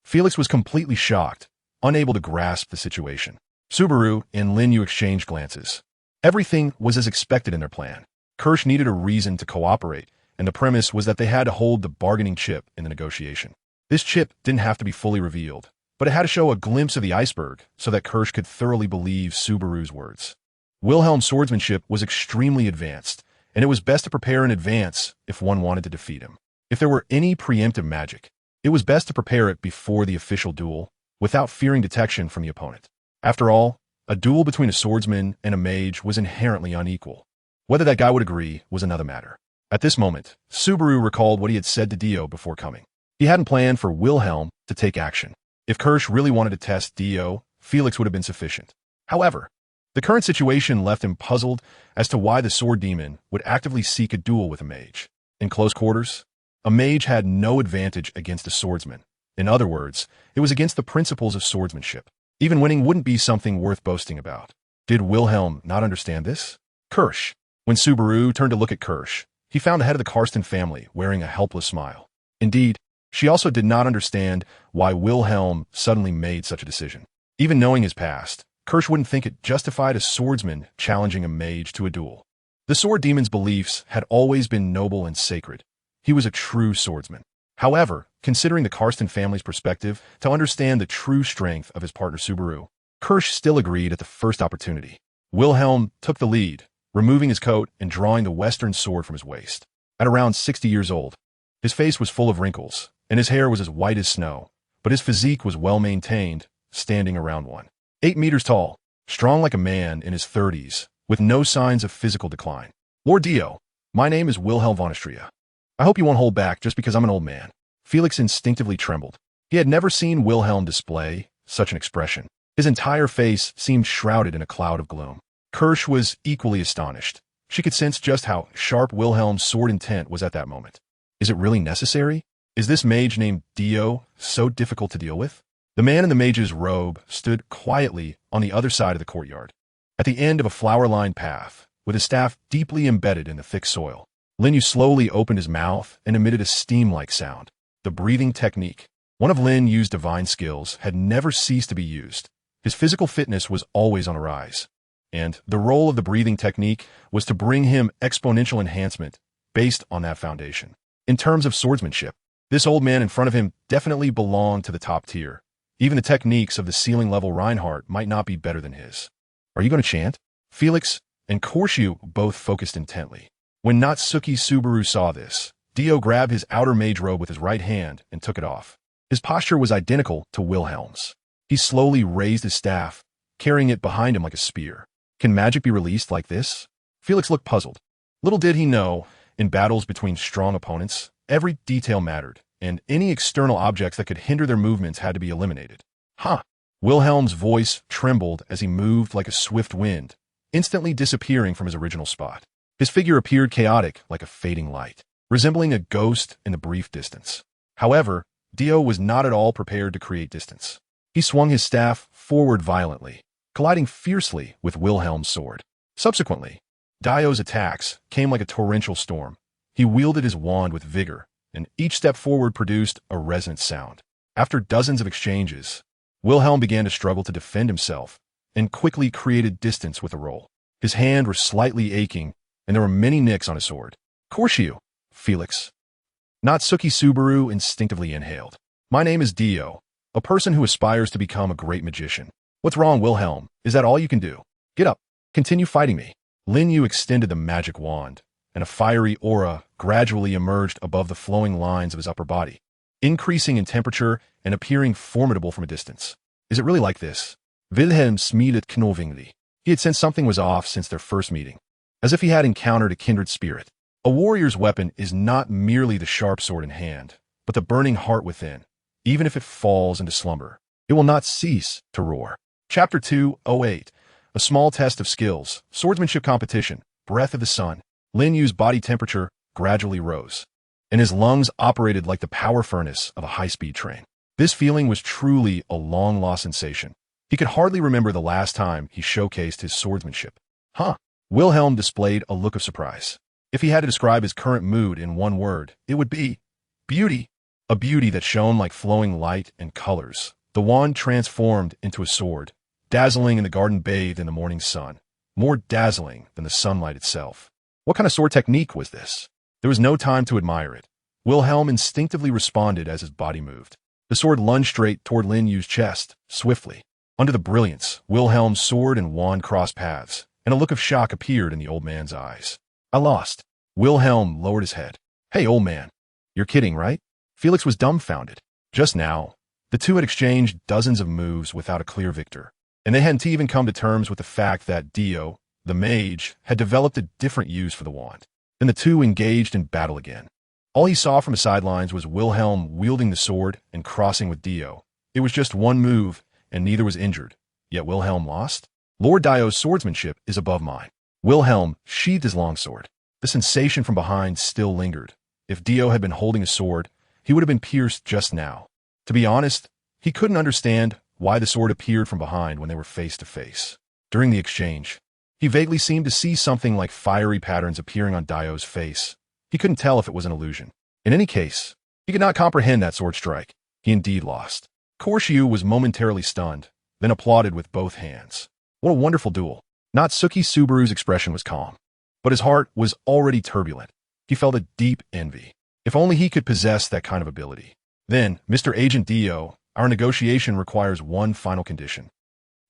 Felix was completely shocked, unable to grasp the situation. Subaru and Lin Yu exchanged glances. Everything was as expected in their plan. Kirsch needed a reason to cooperate, and the premise was that they had to hold the bargaining chip in the negotiation. This chip didn't have to be fully revealed, but it had to show a glimpse of the iceberg so that Kirsch could thoroughly believe Subaru's words. Wilhelm's swordsmanship was extremely advanced, and it was best to prepare in advance if one wanted to defeat him. If there were any preemptive magic, it was best to prepare it before the official duel, without fearing detection from the opponent. After all, a duel between a swordsman and a mage was inherently unequal. Whether that guy would agree was another matter. At this moment, Subaru recalled what he had said to Dio before coming. He hadn't planned for Wilhelm to take action. If Kirsch really wanted to test Dio, Felix would have been sufficient. However, the current situation left him puzzled as to why the sword demon would actively seek a duel with a mage. In close quarters, a mage had no advantage against a swordsman. In other words, it was against the principles of swordsmanship. Even winning wouldn't be something worth boasting about. Did Wilhelm not understand this? Kirsch. When Subaru turned to look at Kirsch, he found the head of the Karsten family wearing a helpless smile. Indeed, she also did not understand why Wilhelm suddenly made such a decision. Even knowing his past, Kirsch wouldn't think it justified a swordsman challenging a mage to a duel. The sword demon's beliefs had always been noble and sacred. He was a true swordsman. However, considering the Karsten family's perspective to understand the true strength of his partner Subaru, Kirsch still agreed at the first opportunity. Wilhelm took the lead, removing his coat and drawing the western sword from his waist. At around 60 years old, his face was full of wrinkles, and his hair was as white as snow, but his physique was well maintained, standing around 8 meters tall, strong like a man in his 30s, with no signs of physical decline. Lord Dio, my name is Wilhelm von Istria. I hope you won't hold back just because I'm an old man. Felix instinctively trembled. He had never seen Wilhelm display such an expression. His entire face seemed shrouded in a cloud of gloom. Kirsch was equally astonished. She could sense just how sharp Wilhelm's sword intent was at that moment. Is it really necessary? Is this mage named Dio so difficult to deal with? The man in the mage's robe stood quietly on the other side of the courtyard, at the end of a flower-lined path, with his staff deeply embedded in the thick soil. Lin Yu slowly opened his mouth and emitted a steam-like sound. The breathing technique, one of Lin Yu's divine skills, had never ceased to be used. His physical fitness was always on a rise, and the role of the breathing technique was to bring him exponential enhancement based on that foundation. In terms of swordsmanship, this old man in front of him definitely belonged to the top tier. Even the techniques of the ceiling-level Reinhardt might not be better than his. Are you going to chant? Felix and Korshu both focused intently. When Natsuki Subaru saw this, Dio grabbed his outer mage robe with his right hand and took it off. His posture was identical to Wilhelm's. He slowly raised his staff, carrying it behind him like a spear. Can magic be released like this? Felix looked puzzled. Little did he know, in battles between strong opponents, every detail mattered, and any external objects that could hinder their movements had to be eliminated. Wilhelm's voice trembled as he moved like a swift wind, instantly disappearing from his original spot. His figure appeared chaotic like a fading light, resembling a ghost in the brief distance. However, Dio was not at all prepared to create distance. He swung his staff forward violently, colliding fiercely with Wilhelm's sword. Subsequently, Dio's attacks came like a torrential storm. He wielded his wand with vigor, and each step forward produced a resonant sound. After dozens of exchanges, Wilhelm began to struggle to defend himself and quickly created distance with a roll. His hand was slightly aching, and there were many nicks on his sword. Korshu, Felix. Natsuki Subaru instinctively inhaled. My name is Dio, a person who aspires to become a great magician. What's wrong, Wilhelm? Is that all you can do? Get up. Continue fighting me. Lin Yu extended the magic wand, and a fiery aura gradually emerged above the flowing lines of his upper body, increasing in temperature and appearing formidable from a distance. Is it really like this? Wilhelm smiled knowingly. He had sensed something was off since their first meeting, as if he had encountered a kindred spirit. A warrior's weapon is not merely the sharp sword in hand, but the burning heart within. Even if it falls into slumber, it will not cease to roar. Chapter 208. A small test of skills. Swordsmanship competition. Breath of the sun. Lin Yu's body temperature gradually rose, and his lungs operated like the power furnace of a high-speed train. This feeling was truly a long-lost sensation. He could hardly remember the last time he showcased his swordsmanship. Huh. Wilhelm displayed a look of surprise. If he had to describe his current mood in one word, it would be beauty. A beauty that shone like flowing light and colors. The wand transformed into a sword, dazzling in the garden bathed in the morning sun, more dazzling than the sunlight itself. What kind of sword technique was this? There was no time to admire it. Wilhelm instinctively responded as his body moved. The sword lunged straight toward Lin Yu's chest, swiftly. Under the brilliance, Wilhelm's sword and wand crossed paths, and a look of shock appeared in the old man's eyes. I lost. Wilhelm lowered his head. Hey, old man. You're kidding, right? Felix was dumbfounded. Just now, the two had exchanged dozens of moves without a clear victor, and they hadn't even come to terms with the fact that Dio, the mage, had developed a different use for the wand. Then the two engaged in battle again. All he saw from the sidelines was Wilhelm wielding the sword and crossing with Dio. It was just one move, and neither was injured. Yet Wilhelm lost? Lord Dio's swordsmanship is above mine. Wilhelm sheathed his longsword. The sensation from behind still lingered. If Dio had been holding a sword, he would have been pierced just now. To be honest, he couldn't understand why the sword appeared from behind when they were face to face. During the exchange, he vaguely seemed to see something like fiery patterns appearing on Dio's face. He couldn't tell if it was an illusion. In any case, he could not comprehend that sword strike. He indeed lost. Korshiyu was momentarily stunned, then applauded with both hands. What a wonderful duel. Natsuki Subaru's expression was calm, but his heart was already turbulent. He felt a deep envy. If only he could possess that kind of ability. Then, Mr. Agent Dio, our negotiation requires one final condition.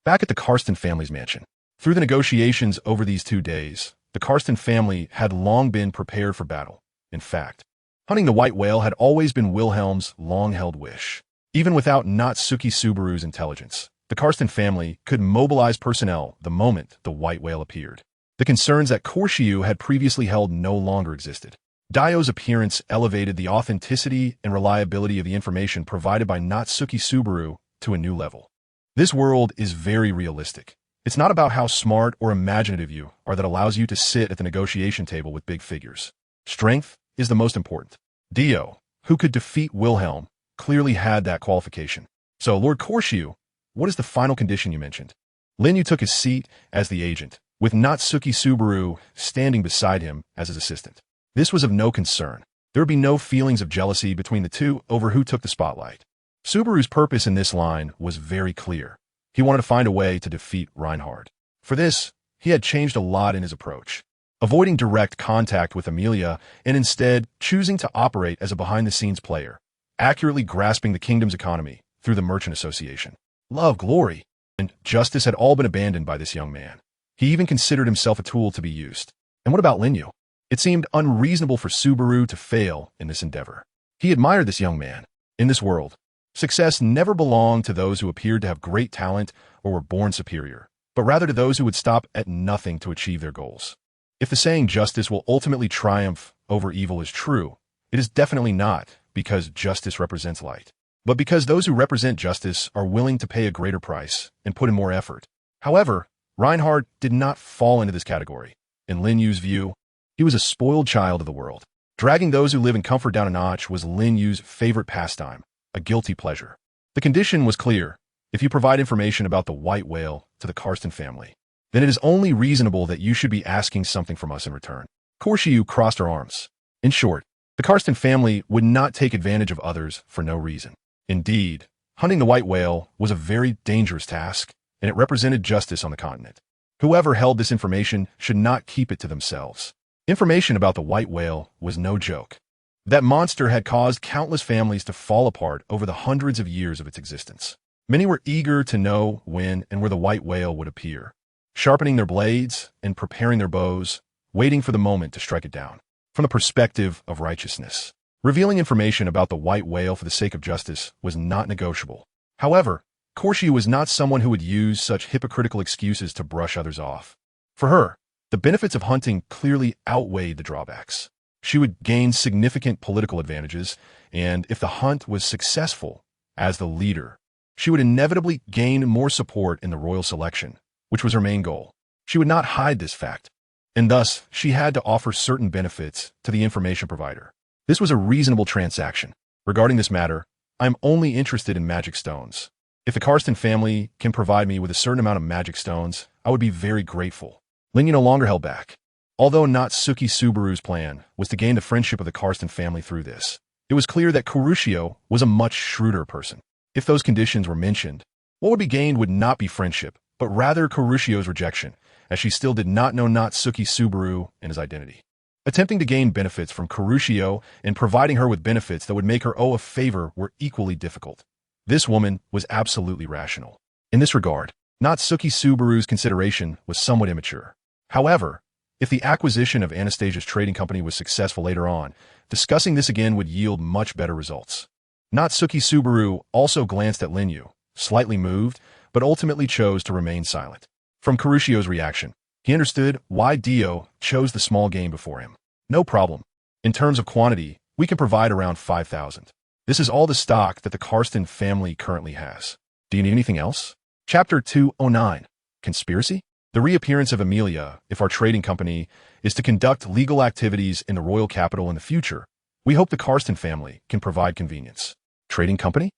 Back at the Karsten family's mansion. Through the negotiations over these 2 days, the Karsten family had long been prepared for battle. In fact, hunting the white whale had always been Wilhelm's long-held wish. Even without Natsuki Subaru's intelligence, the Karsten family could mobilize personnel the moment the white whale appeared. The concerns that Korshiyu had previously held no longer existed. Dio's appearance elevated the authenticity and reliability of the information provided by Natsuki Subaru to a new level. This world is very realistic. It's not about how smart or imaginative you are that allows you to sit at the negotiation table with big figures. Strength is the most important. Dio, who could defeat Wilhelm, clearly had that qualification. So, Lord Korshiyu, what is the final condition you mentioned? Lin Yu took his seat as the agent, with Natsuki Subaru standing beside him as his assistant. This was of no concern. There would be no feelings of jealousy between the two over who took the spotlight. Subaru's purpose in this line was very clear. He wanted to find a way to defeat Reinhard. For this, he had changed a lot in his approach, avoiding direct contact with Amelia and instead choosing to operate as a behind-the-scenes player, accurately grasping the kingdom's economy through the Merchant Association. Love, glory, and justice had all been abandoned by this young man. He even considered himself a tool to be used. And what about Lin Yu? It seemed unreasonable for Subaru to fail in this endeavor. He admired this young man. In this world, success never belonged to those who appeared to have great talent or were born superior, but rather to those who would stop at nothing to achieve their goals. If the saying justice will ultimately triumph over evil is true, it is definitely not because justice represents light, but because those who represent justice are willing to pay a greater price and put in more effort. However, Reinhard did not fall into this category. In Lin Yu's view, he was a spoiled child of the world. Dragging those who live in comfort down a notch was Lin Yu's favorite pastime, a guilty pleasure. The condition was clear. If you provide information about the white whale to the Karsten family, then it is only reasonable that you should be asking something from us in return. Korshiyu crossed her arms. In short, the Karsten family would not take advantage of others for no reason. Indeed, hunting the white whale was a very dangerous task, and it represented justice on the continent. Whoever held this information should not keep it to themselves. Information about the white whale was no joke. That monster had caused countless families to fall apart over the hundreds of years of its existence. Many were eager to know when and where the white whale would appear, sharpening their blades and preparing their bows, waiting for the moment to strike it down. From the perspective of righteousness, revealing information about the white whale for the sake of justice was not negotiable. However, Korshiyu was not someone who would use such hypocritical excuses to brush others off. For her, the benefits of hunting clearly outweighed the drawbacks. She would gain significant political advantages, and if the hunt was successful, as the leader, she would inevitably gain more support in the royal selection, which was her main goal. She would not hide this fact, and thus she had to offer certain benefits to the information provider. This was a reasonable transaction. Regarding this matter, I am only interested in magic stones. If the Karsten family can provide me with a certain amount of magic stones, I would be very grateful. Lin Yu no longer held back. Although Natsuki Subaru's plan was to gain the friendship of the Karsten family through this, it was clear that Kurushio was a much shrewder person. If those conditions were mentioned, what would be gained would not be friendship, but rather Kurushio's rejection, as she still did not know Natsuki Subaru and his identity. Attempting to gain benefits from Kurushio and providing her with benefits that would make her owe a favor were equally difficult. This woman was absolutely rational. In this regard, Natsuki Subaru's consideration was somewhat immature. However, if the acquisition of Anastasia's trading company was successful later on, discussing this again would yield much better results. Natsuki Subaru also glanced at Lin Yu, slightly moved, but ultimately chose to remain silent. From Kurushio's reaction, he understood why Dio chose the small game before him. No problem. In terms of quantity, we can provide around 5,000. This is all the stock that the Karsten family currently has. Do you need anything else? Chapter 209. Conspiracy? The reappearance of Amelia, if our trading company is to conduct legal activities in the royal capital in the future, we hope the Karsten family can provide convenience. Trading company?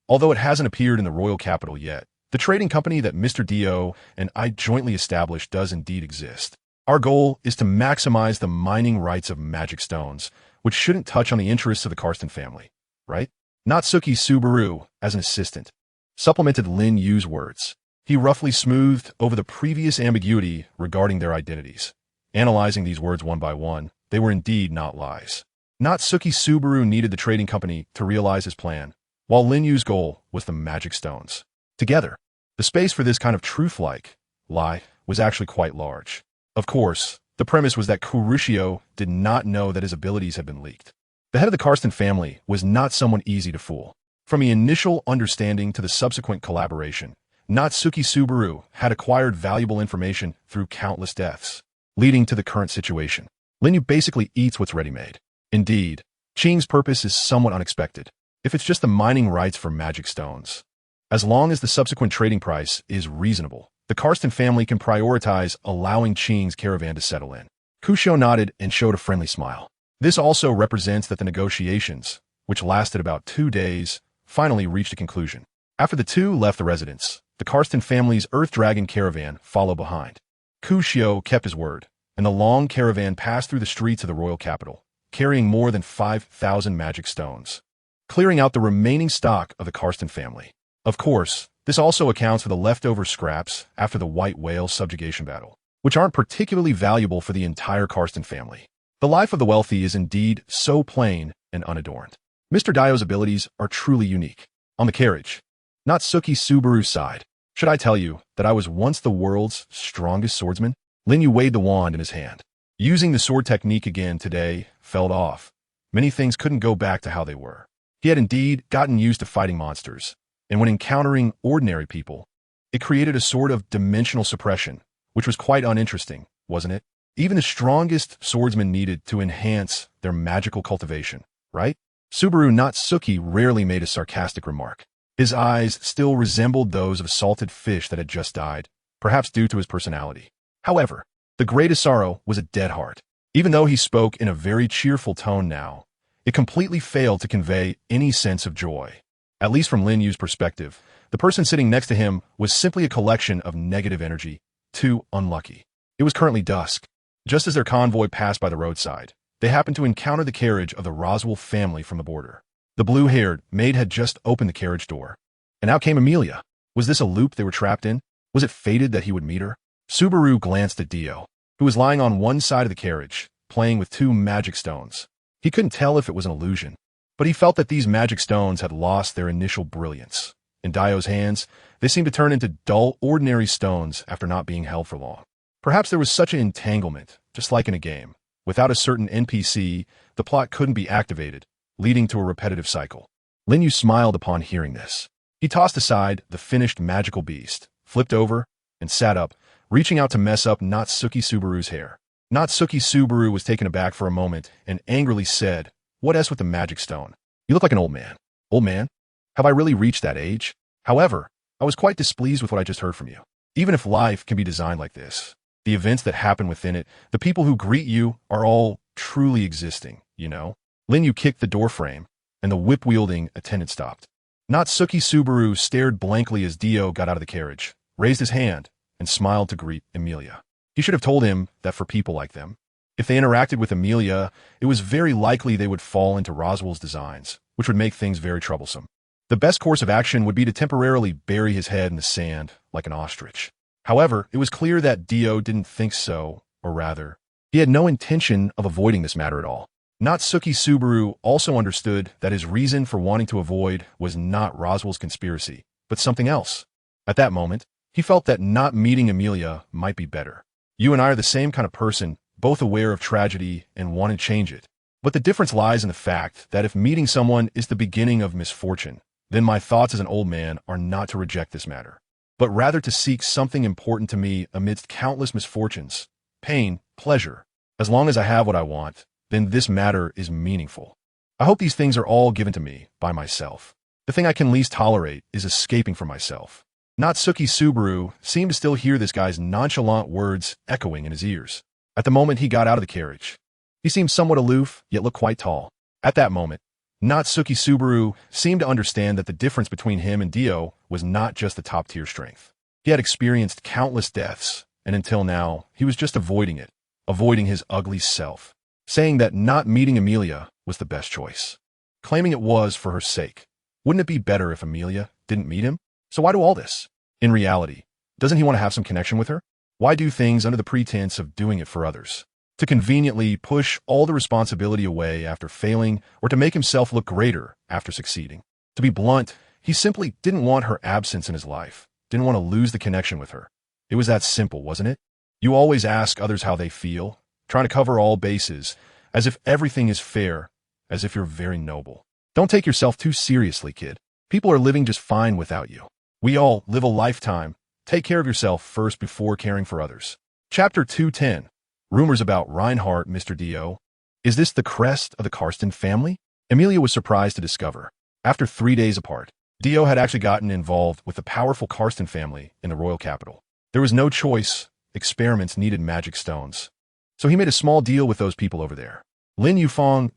Although it hasn't appeared in the royal capital yet, the trading company that Mr. Dio and I jointly established does indeed exist. Our goal is to maximize the mining rights of magic stones, which shouldn't touch on the interests of the Karsten family, right? Natsuki Subaru, as an assistant, supplemented Lin Yu's words. He roughly smoothed over the previous ambiguity regarding their identities. Analyzing these words one by one, they were indeed not lies. Natsuki Subaru needed the trading company to realize his plan, while Lin Yu's goal was the magic stones. Together, the space for this kind of truth-like lie was actually quite large. Of course, the premise was that Kurushio did not know that his abilities had been leaked. The head of the Karsten family was not someone easy to fool. From the initial understanding to the subsequent collaboration, Natsuki Subaru had acquired valuable information through countless deaths, leading to the current situation. Lin Yu basically eats what's ready-made. Indeed, Qing's purpose is somewhat unexpected. If it's just the mining rights for magic stones, as long as the subsequent trading price is reasonable, the Karsten family can prioritize allowing Qing's caravan to settle in. Kushio nodded and showed a friendly smile. This also represents that the negotiations, which lasted about 2 days, finally reached a conclusion. After the two left the residence, the Karsten family's Earth Dragon caravan followed behind. Kushio kept his word, and the long caravan passed through the streets of the royal capital, carrying more than 5,000 magic stones, clearing out the remaining stock of the Karsten family. Of course, this also accounts for the leftover scraps after the White Whale subjugation battle, which aren't particularly valuable for the entire Karsten family. The life of the wealthy is indeed so plain and unadorned. Mr. Dio's abilities are truly unique. On the carriage, Natsuki Subaru's side, should I tell you that I was once the world's strongest swordsman? Lin Yu weighed the wand in his hand. Using the sword technique again today fell off. Many things couldn't go back to how they were. He had indeed gotten used to fighting monsters, and when encountering ordinary people, it created a sort of dimensional suppression, which was quite uninteresting, wasn't it? Even the strongest swordsmen needed to enhance their magical cultivation, right? Subaru Natsuki rarely made a sarcastic remark. His eyes still resembled those of a salted fish that had just died, perhaps due to his personality. However, the greatest sorrow was a dead heart. Even though he spoke in a very cheerful tone now, it completely failed to convey any sense of joy. At least from Lin Yu's perspective, the person sitting next to him was simply a collection of negative energy, too unlucky. It was currently dusk. Just as their convoy passed by the roadside, they happened to encounter the carriage of the Roswell family from the border. The blue-haired maid had just opened the carriage door. And out came Amelia. Was this a loop they were trapped in? Was it fated that he would meet her? Subaru glanced at Dio, who was lying on one side of the carriage, playing with 2 magic stones. He couldn't tell if it was an illusion, but he felt that these magic stones had lost their initial brilliance. In Dio's hands, they seemed to turn into dull, ordinary stones after not being held for long. Perhaps there was such an entanglement, just like in a game. Without a certain NPC, the plot couldn't be activated, leading to a repetitive cycle. Lin Yu smiled upon hearing this. He tossed aside the finished magical beast, flipped over, and sat up, reaching out to mess up Natsuki Subaru's hair. Natsuki Subaru was taken aback for a moment and angrily said, "What else with the magic stone? You look like an old man." "Old man? Have I really reached that age?" However, I was quite displeased with what I just heard from you. Even if life can be designed like this, the events that happen within it, the people who greet you are all truly existing, you know? Lin Yu kicked the door frame, and the whip-wielding attendant stopped. Natsuki Subaru stared blankly as Dio got out of the carriage, raised his hand, and smiled to greet Emilia. He should have told him that for people like them, if they interacted with Emilia, it was very likely they would fall into Roswell's designs, which would make things very troublesome. The best course of action would be to temporarily bury his head in the sand like an ostrich. However, it was clear that Dio didn't think so, or rather, he had no intention of avoiding this matter at all. Natsuki Subaru also understood that his reason for wanting to avoid was not Roswell's conspiracy, but something else. At that moment, he felt that not meeting Emilia might be better. You and I are the same kind of person, both aware of tragedy and want to change it. But the difference lies in the fact that if meeting someone is the beginning of misfortune, then my thoughts as an old man are not to reject this matter, but rather to seek something important to me amidst countless misfortunes, pain, pleasure. As long as I have what I want, then this matter is meaningful. I hope these things are all given to me by myself. The thing I can least tolerate is escaping from myself. Natsuki Subaru seemed to still hear this guy's nonchalant words echoing in his ears. At the moment he got out of the carriage, he seemed somewhat aloof, yet looked quite tall. At that moment, Natsuki Subaru seemed to understand that the difference between him and Dio was not just the top-tier strength. He had experienced countless deaths, and until now, he was just avoiding it, avoiding his ugly self, saying that not meeting Emilia was the best choice, claiming it was for her sake. Wouldn't it be better if Emilia didn't meet him? So why do all this? In reality, doesn't he want to have some connection with her? Why do things under the pretense of doing it for others? To conveniently push all the responsibility away after failing, or to make himself look greater after succeeding. To be blunt, he simply didn't want her absence in his life, didn't want to lose the connection with her. It was that simple, wasn't it? You always ask others how they feel, trying to cover all bases, as if everything is fair, as if you're very noble. Don't take yourself too seriously, kid. People are living just fine without you. We all live a lifetime. Take care of yourself first before caring for others. Chapter 210. Rumors about Reinhardt, Mr. Dio. Is this the crest of the Karsten family? Emilia was surprised to discover. After 3 days apart, Dio had actually gotten involved with the powerful Karsten family in the royal capital. There was no choice. Experiments needed magic stones. So he made a small deal with those people over there. Lin Yu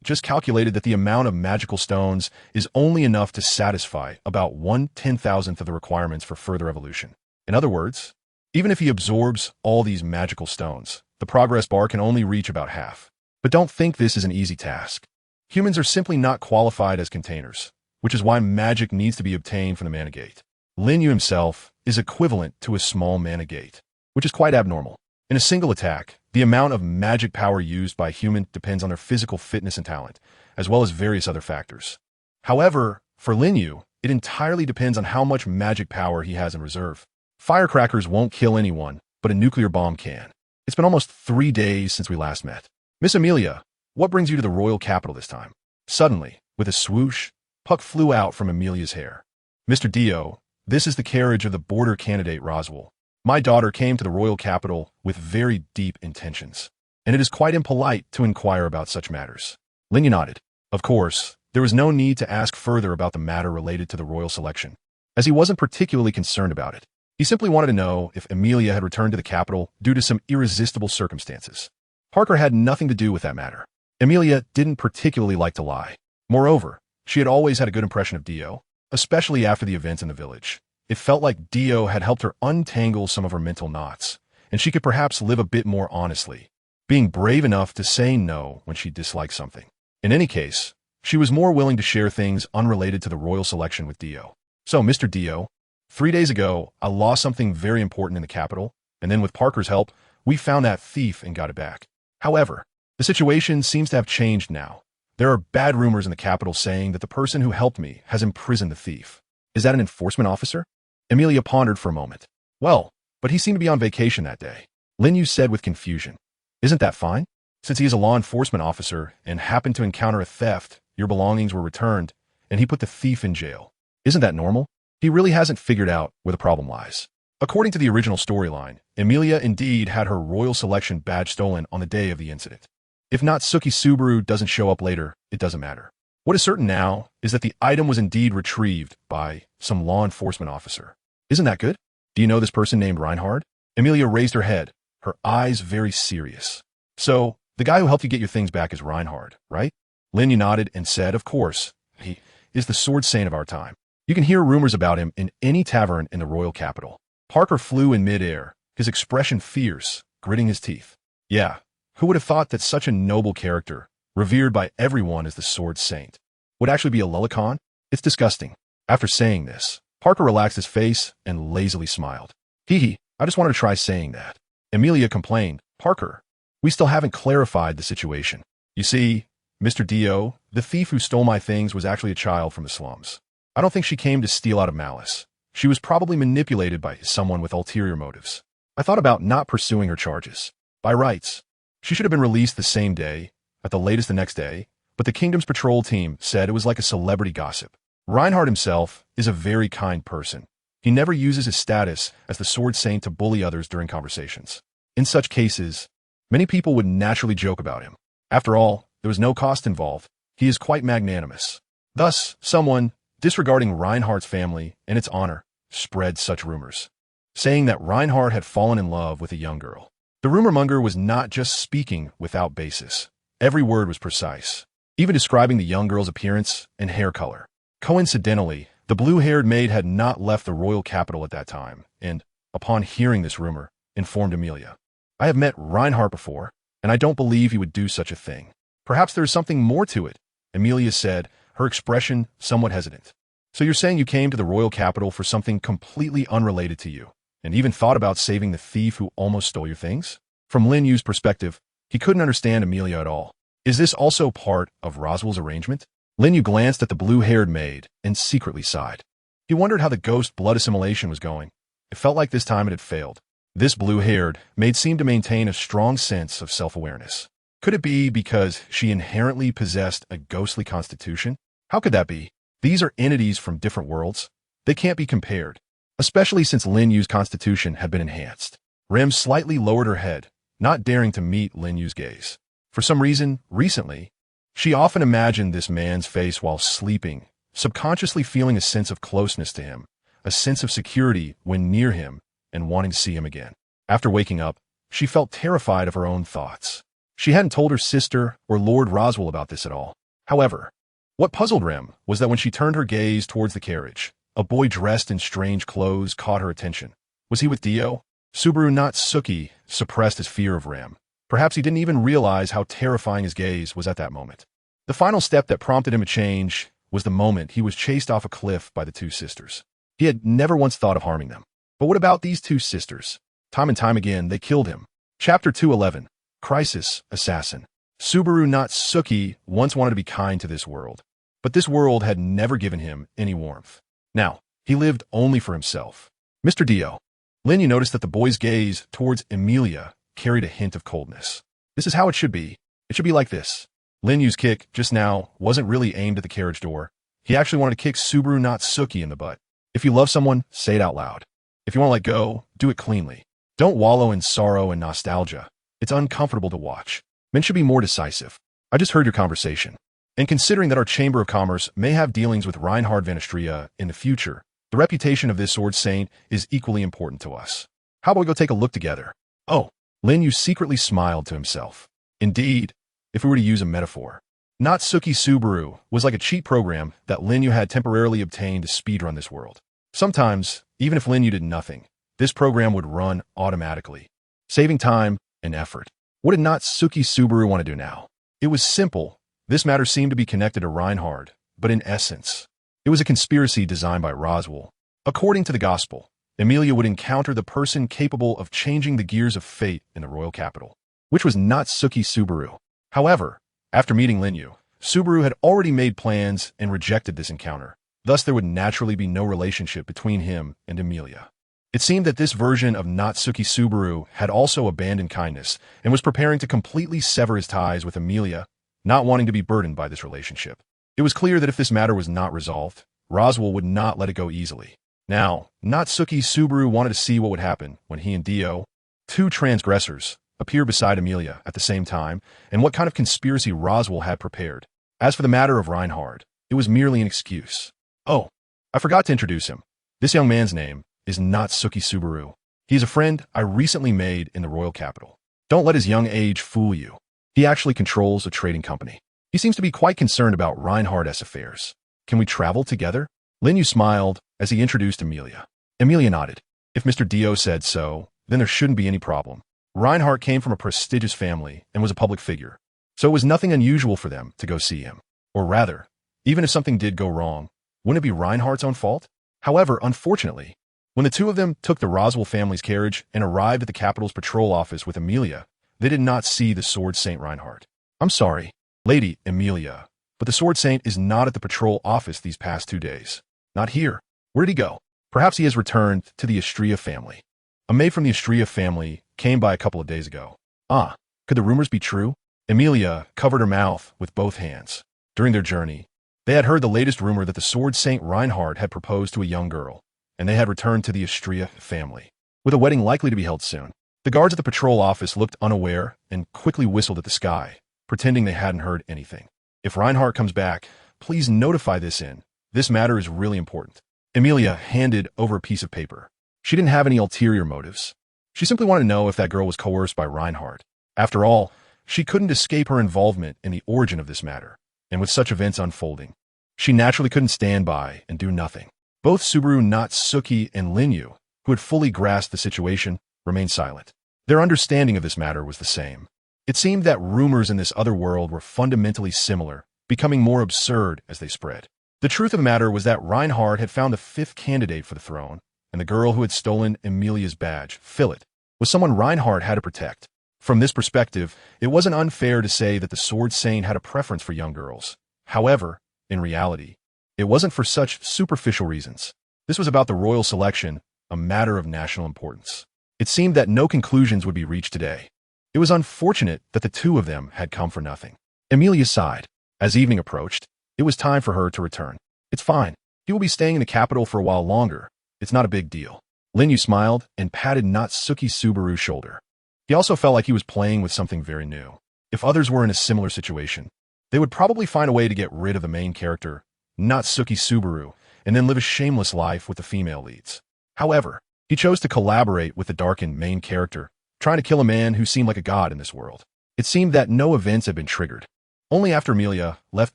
just calculated that the amount of magical stones is only enough to satisfy about 1/10,000th of the requirements for further evolution. In other words, even if he absorbs all these magical stones, the progress bar can only reach about half. But don't think this is an easy task. Humans are simply not qualified as containers, which is why magic needs to be obtained from the mana gate. Lin Yu himself is equivalent to a small mana gate, which is quite abnormal. In a single attack, the amount of magic power used by a human depends on their physical fitness and talent, as well as various other factors. However, for Lin Yu, it entirely depends on how much magic power he has in reserve. Firecrackers won't kill anyone, but a nuclear bomb can. It's been almost 3 days since we last met. Miss Emilia, what brings you to the royal capital this time? Suddenly, with a swoosh, Puck flew out from Emilia's hair. Mr. Dio, this is the carriage of the border candidate Roswell. My daughter came to the royal capital with very deep intentions, and it is quite impolite to inquire about such matters. Lin Yu nodded. Of course, there was no need to ask further about the matter related to the royal selection, as he wasn't particularly concerned about it. He simply wanted to know if Emilia had returned to the capital due to some irresistible circumstances. Parker had nothing to do with that matter. Emilia didn't particularly like to lie. Moreover, she had always had a good impression of Dio, especially after the events in the village. It felt like Dio had helped her untangle some of her mental knots, and she could perhaps live a bit more honestly, being brave enough to say no when she disliked something. In any case, she was more willing to share things unrelated to the royal selection with Dio. So, Mr. Dio, 3 days ago, I lost something very important in the capital, and then with Parker's help, we found that thief and got it back. However, the situation seems to have changed now. There are bad rumors in the capital saying that the person who helped me has imprisoned the thief. Is that an enforcement officer? Emilia pondered for a moment. Well, but he seemed to be on vacation that day. Lin Yu said with confusion. Isn't that fine? Since he is a law enforcement officer and happened to encounter a theft, your belongings were returned, and he put the thief in jail. Isn't that normal? He really hasn't figured out where the problem lies. According to the original storyline, Emilia indeed had her royal selection badge stolen on the day of the incident. If Natsuki Subaru doesn't show up later, it doesn't matter. What is certain now is that the item was indeed retrieved by some law enforcement officer. Isn't that good? Do you know this person named Reinhardt? Emilia raised her head, her eyes very serious. So, the guy who helped you get your things back is Reinhardt, right? Lin Yu nodded and said, of course. He is the sword saint of our time. You can hear rumors about him in any tavern in the royal capital. Parker flew in midair, his expression fierce, gritting his teeth. Yeah, who would have thought that such a noble character, revered by everyone as the Sword Saint, would actually be a lolicon? It's disgusting. After saying this, Parker relaxed his face and lazily smiled. Hee hee, I just wanted to try saying that. Amelia complained, Parker, we still haven't clarified the situation. You see, Mr. Dio, the thief who stole my things was actually a child from the slums. I don't think she came to steal out of malice. She was probably manipulated by someone with ulterior motives. I thought about not pursuing her charges. By rights, she should have been released the same day, at the latest the next day, but the Kingdom's patrol team said it was like a celebrity gossip. Reinhardt himself is a very kind person. He never uses his status as the Sword Saint to bully others during conversations. In such cases, many people would naturally joke about him. After all, there was no cost involved. He is quite magnanimous. Thus, someone, disregarding Reinhardt's family and its honor, spread such rumors, saying that Reinhardt had fallen in love with a young girl. The rumor monger was not just speaking without basis. Every word was precise, even describing the young girl's appearance and hair color. Coincidentally, the blue-haired maid had not left the royal capital at that time, and, upon hearing this rumor, informed Amelia. I have met Reinhardt before, and I don't believe he would do such a thing. Perhaps there is something more to it, Amelia said, her expression somewhat hesitant. So you're saying you came to the royal capital for something completely unrelated to you, and even thought about saving the thief who almost stole your things? From Lin Yu's perspective, he couldn't understand Amelia at all. Is this also part of Roswell's arrangement? Lin Yu glanced at the blue-haired maid and secretly sighed. He wondered how the ghost blood assimilation was going. It felt like this time it had failed. This blue-haired maid seemed to maintain a strong sense of self-awareness. Could it be because she inherently possessed a ghostly constitution? How could that be? These are entities from different worlds. They can't be compared, especially since Lin Yu's constitution had been enhanced. Rem slightly lowered her head, not daring to meet Lin Yu's gaze. For some reason, recently, she often imagined this man's face while sleeping, subconsciously feeling a sense of closeness to him, a sense of security when near him, and wanting to see him again. After waking up, she felt terrified of her own thoughts. She hadn't told her sister or Lord Roswell about this at all. However, what puzzled Rem was that when she turned her gaze towards the carriage, a boy dressed in strange clothes caught her attention. Was he with Dio? Subaru Natsuki suppressed his fear of Rem. Perhaps he didn't even realize how terrifying his gaze was at that moment. The final step that prompted him to change was the moment he was chased off a cliff by the two sisters. He had never once thought of harming them. But what about these two sisters? Time and time again, they killed him. Chapter 211, Crisis, Assassin. Subaru Natsuki once wanted to be kind to this world, but this world had never given him any warmth. Now, he lived only for himself. Mr. Dio. Lin Yu noticed that the boy's gaze towards Amelia carried a hint of coldness. This is how it should be. It should be like this. Lin Yu's kick, just now, wasn't really aimed at the carriage door. He actually wanted to kick Subaru Natsuki in the butt. If you love someone, say it out loud. If you want to let go, do it cleanly. Don't wallow in sorrow and nostalgia. It's uncomfortable to watch. Men should be more decisive. I just heard your conversation. And considering that our Chamber of Commerce may have dealings with Reinhard van Istria in the future, the reputation of this Sword Saint is equally important to us. How about we go take a look together? Oh, Lin Yu secretly smiled to himself. Indeed, if we were to use a metaphor, Natsuki Subaru was like a cheat program that Lin Yu had temporarily obtained to speedrun this world. Sometimes, even if Lin Yu did nothing, this program would run automatically, saving time and effort. What did Natsuki Subaru want to do now? It was simple. This matter seemed to be connected to Reinhard, but in essence, it was a conspiracy designed by Roswell. According to the gospel, Amelia would encounter the person capable of changing the gears of fate in the royal capital, which was Natsuki Subaru. However, after meeting Lin Yu, Subaru had already made plans and rejected this encounter. Thus, there would naturally be no relationship between him and Amelia. It seemed that this version of Natsuki Subaru had also abandoned kindness and was preparing to completely sever his ties with Amelia, not wanting to be burdened by this relationship. It was clear that if this matter was not resolved, Roswell would not let it go easily. Now, Natsuki Subaru wanted to see what would happen when he and Dio, two transgressors, appeared beside Amelia at the same time, and what kind of conspiracy Roswell had prepared. As for the matter of Reinhard, it was merely an excuse. Oh, I forgot to introduce him. This young man's name is Natsuki Subaru. He is a friend I recently made in the royal capital. Don't let his young age fool you. He actually controls a trading company. He seems to be quite concerned about Reinhardt's affairs. Can we travel together? Lin Yu smiled as he introduced Emilia. Emilia nodded. If Mr. Dio said so, then there shouldn't be any problem. Reinhardt came from a prestigious family and was a public figure, so it was nothing unusual for them to go see him. Or rather, even if something did go wrong, wouldn't it be Reinhardt's own fault? However, unfortunately, when the two of them took the Roswell family's carriage and arrived at the capital's patrol office with Emilia, they did not see the Sword Saint Reinhardt. I'm sorry, Lady Emilia, but the Sword Saint is not at the patrol office these past 2 days. Not here. Where did he go? Perhaps he has returned to the Istria family. A maid from the Istria family came by a couple of days ago. Ah, could the rumors be true? Emilia covered her mouth with both hands. During their journey, they had heard the latest rumor that the Sword Saint Reinhardt had proposed to a young girl, and they had returned to the Istria family, with a wedding likely to be held soon. The guards at the patrol office looked unaware and quickly whistled at the sky, pretending they hadn't heard anything. If Reinhardt comes back, please notify this inn. This matter is really important. Emilia handed over a piece of paper. She didn't have any ulterior motives. She simply wanted to know if that girl was coerced by Reinhardt. After all, she couldn't escape her involvement in the origin of this matter, and with such events unfolding, she naturally couldn't stand by and do nothing. Both Subaru Natsuki and Lin Yu, who had fully grasped the situation, remained silent. Their understanding of this matter was the same. It seemed that rumors in this other world were fundamentally similar, becoming more absurd as they spread. The truth of the matter was that Reinhardt had found the fifth candidate for the throne, and the girl who had stolen Emilia's badge, Philip, was someone Reinhardt had to protect. From this perspective, it wasn't unfair to say that the Sword Saint had a preference for young girls. However, in reality, it wasn't for such superficial reasons. This was about the royal selection, a matter of national importance. It seemed that no conclusions would be reached today. It was unfortunate that the two of them had come for nothing. Emilia sighed. As evening approached, it was time for her to return. It's fine. He will be staying in the capital for a while longer. It's not a big deal. Lin Yu smiled and patted Natsuki Subaru's shoulder. He also felt like he was playing with something very new. If others were in a similar situation, they would probably find a way to get rid of the main character, Natsuki Subaru, and then live a shameless life with the female leads. However, he chose to collaborate with the darkened main character, trying to kill a man who seemed like a god in this world. It seemed that no events had been triggered. Only after Emilia left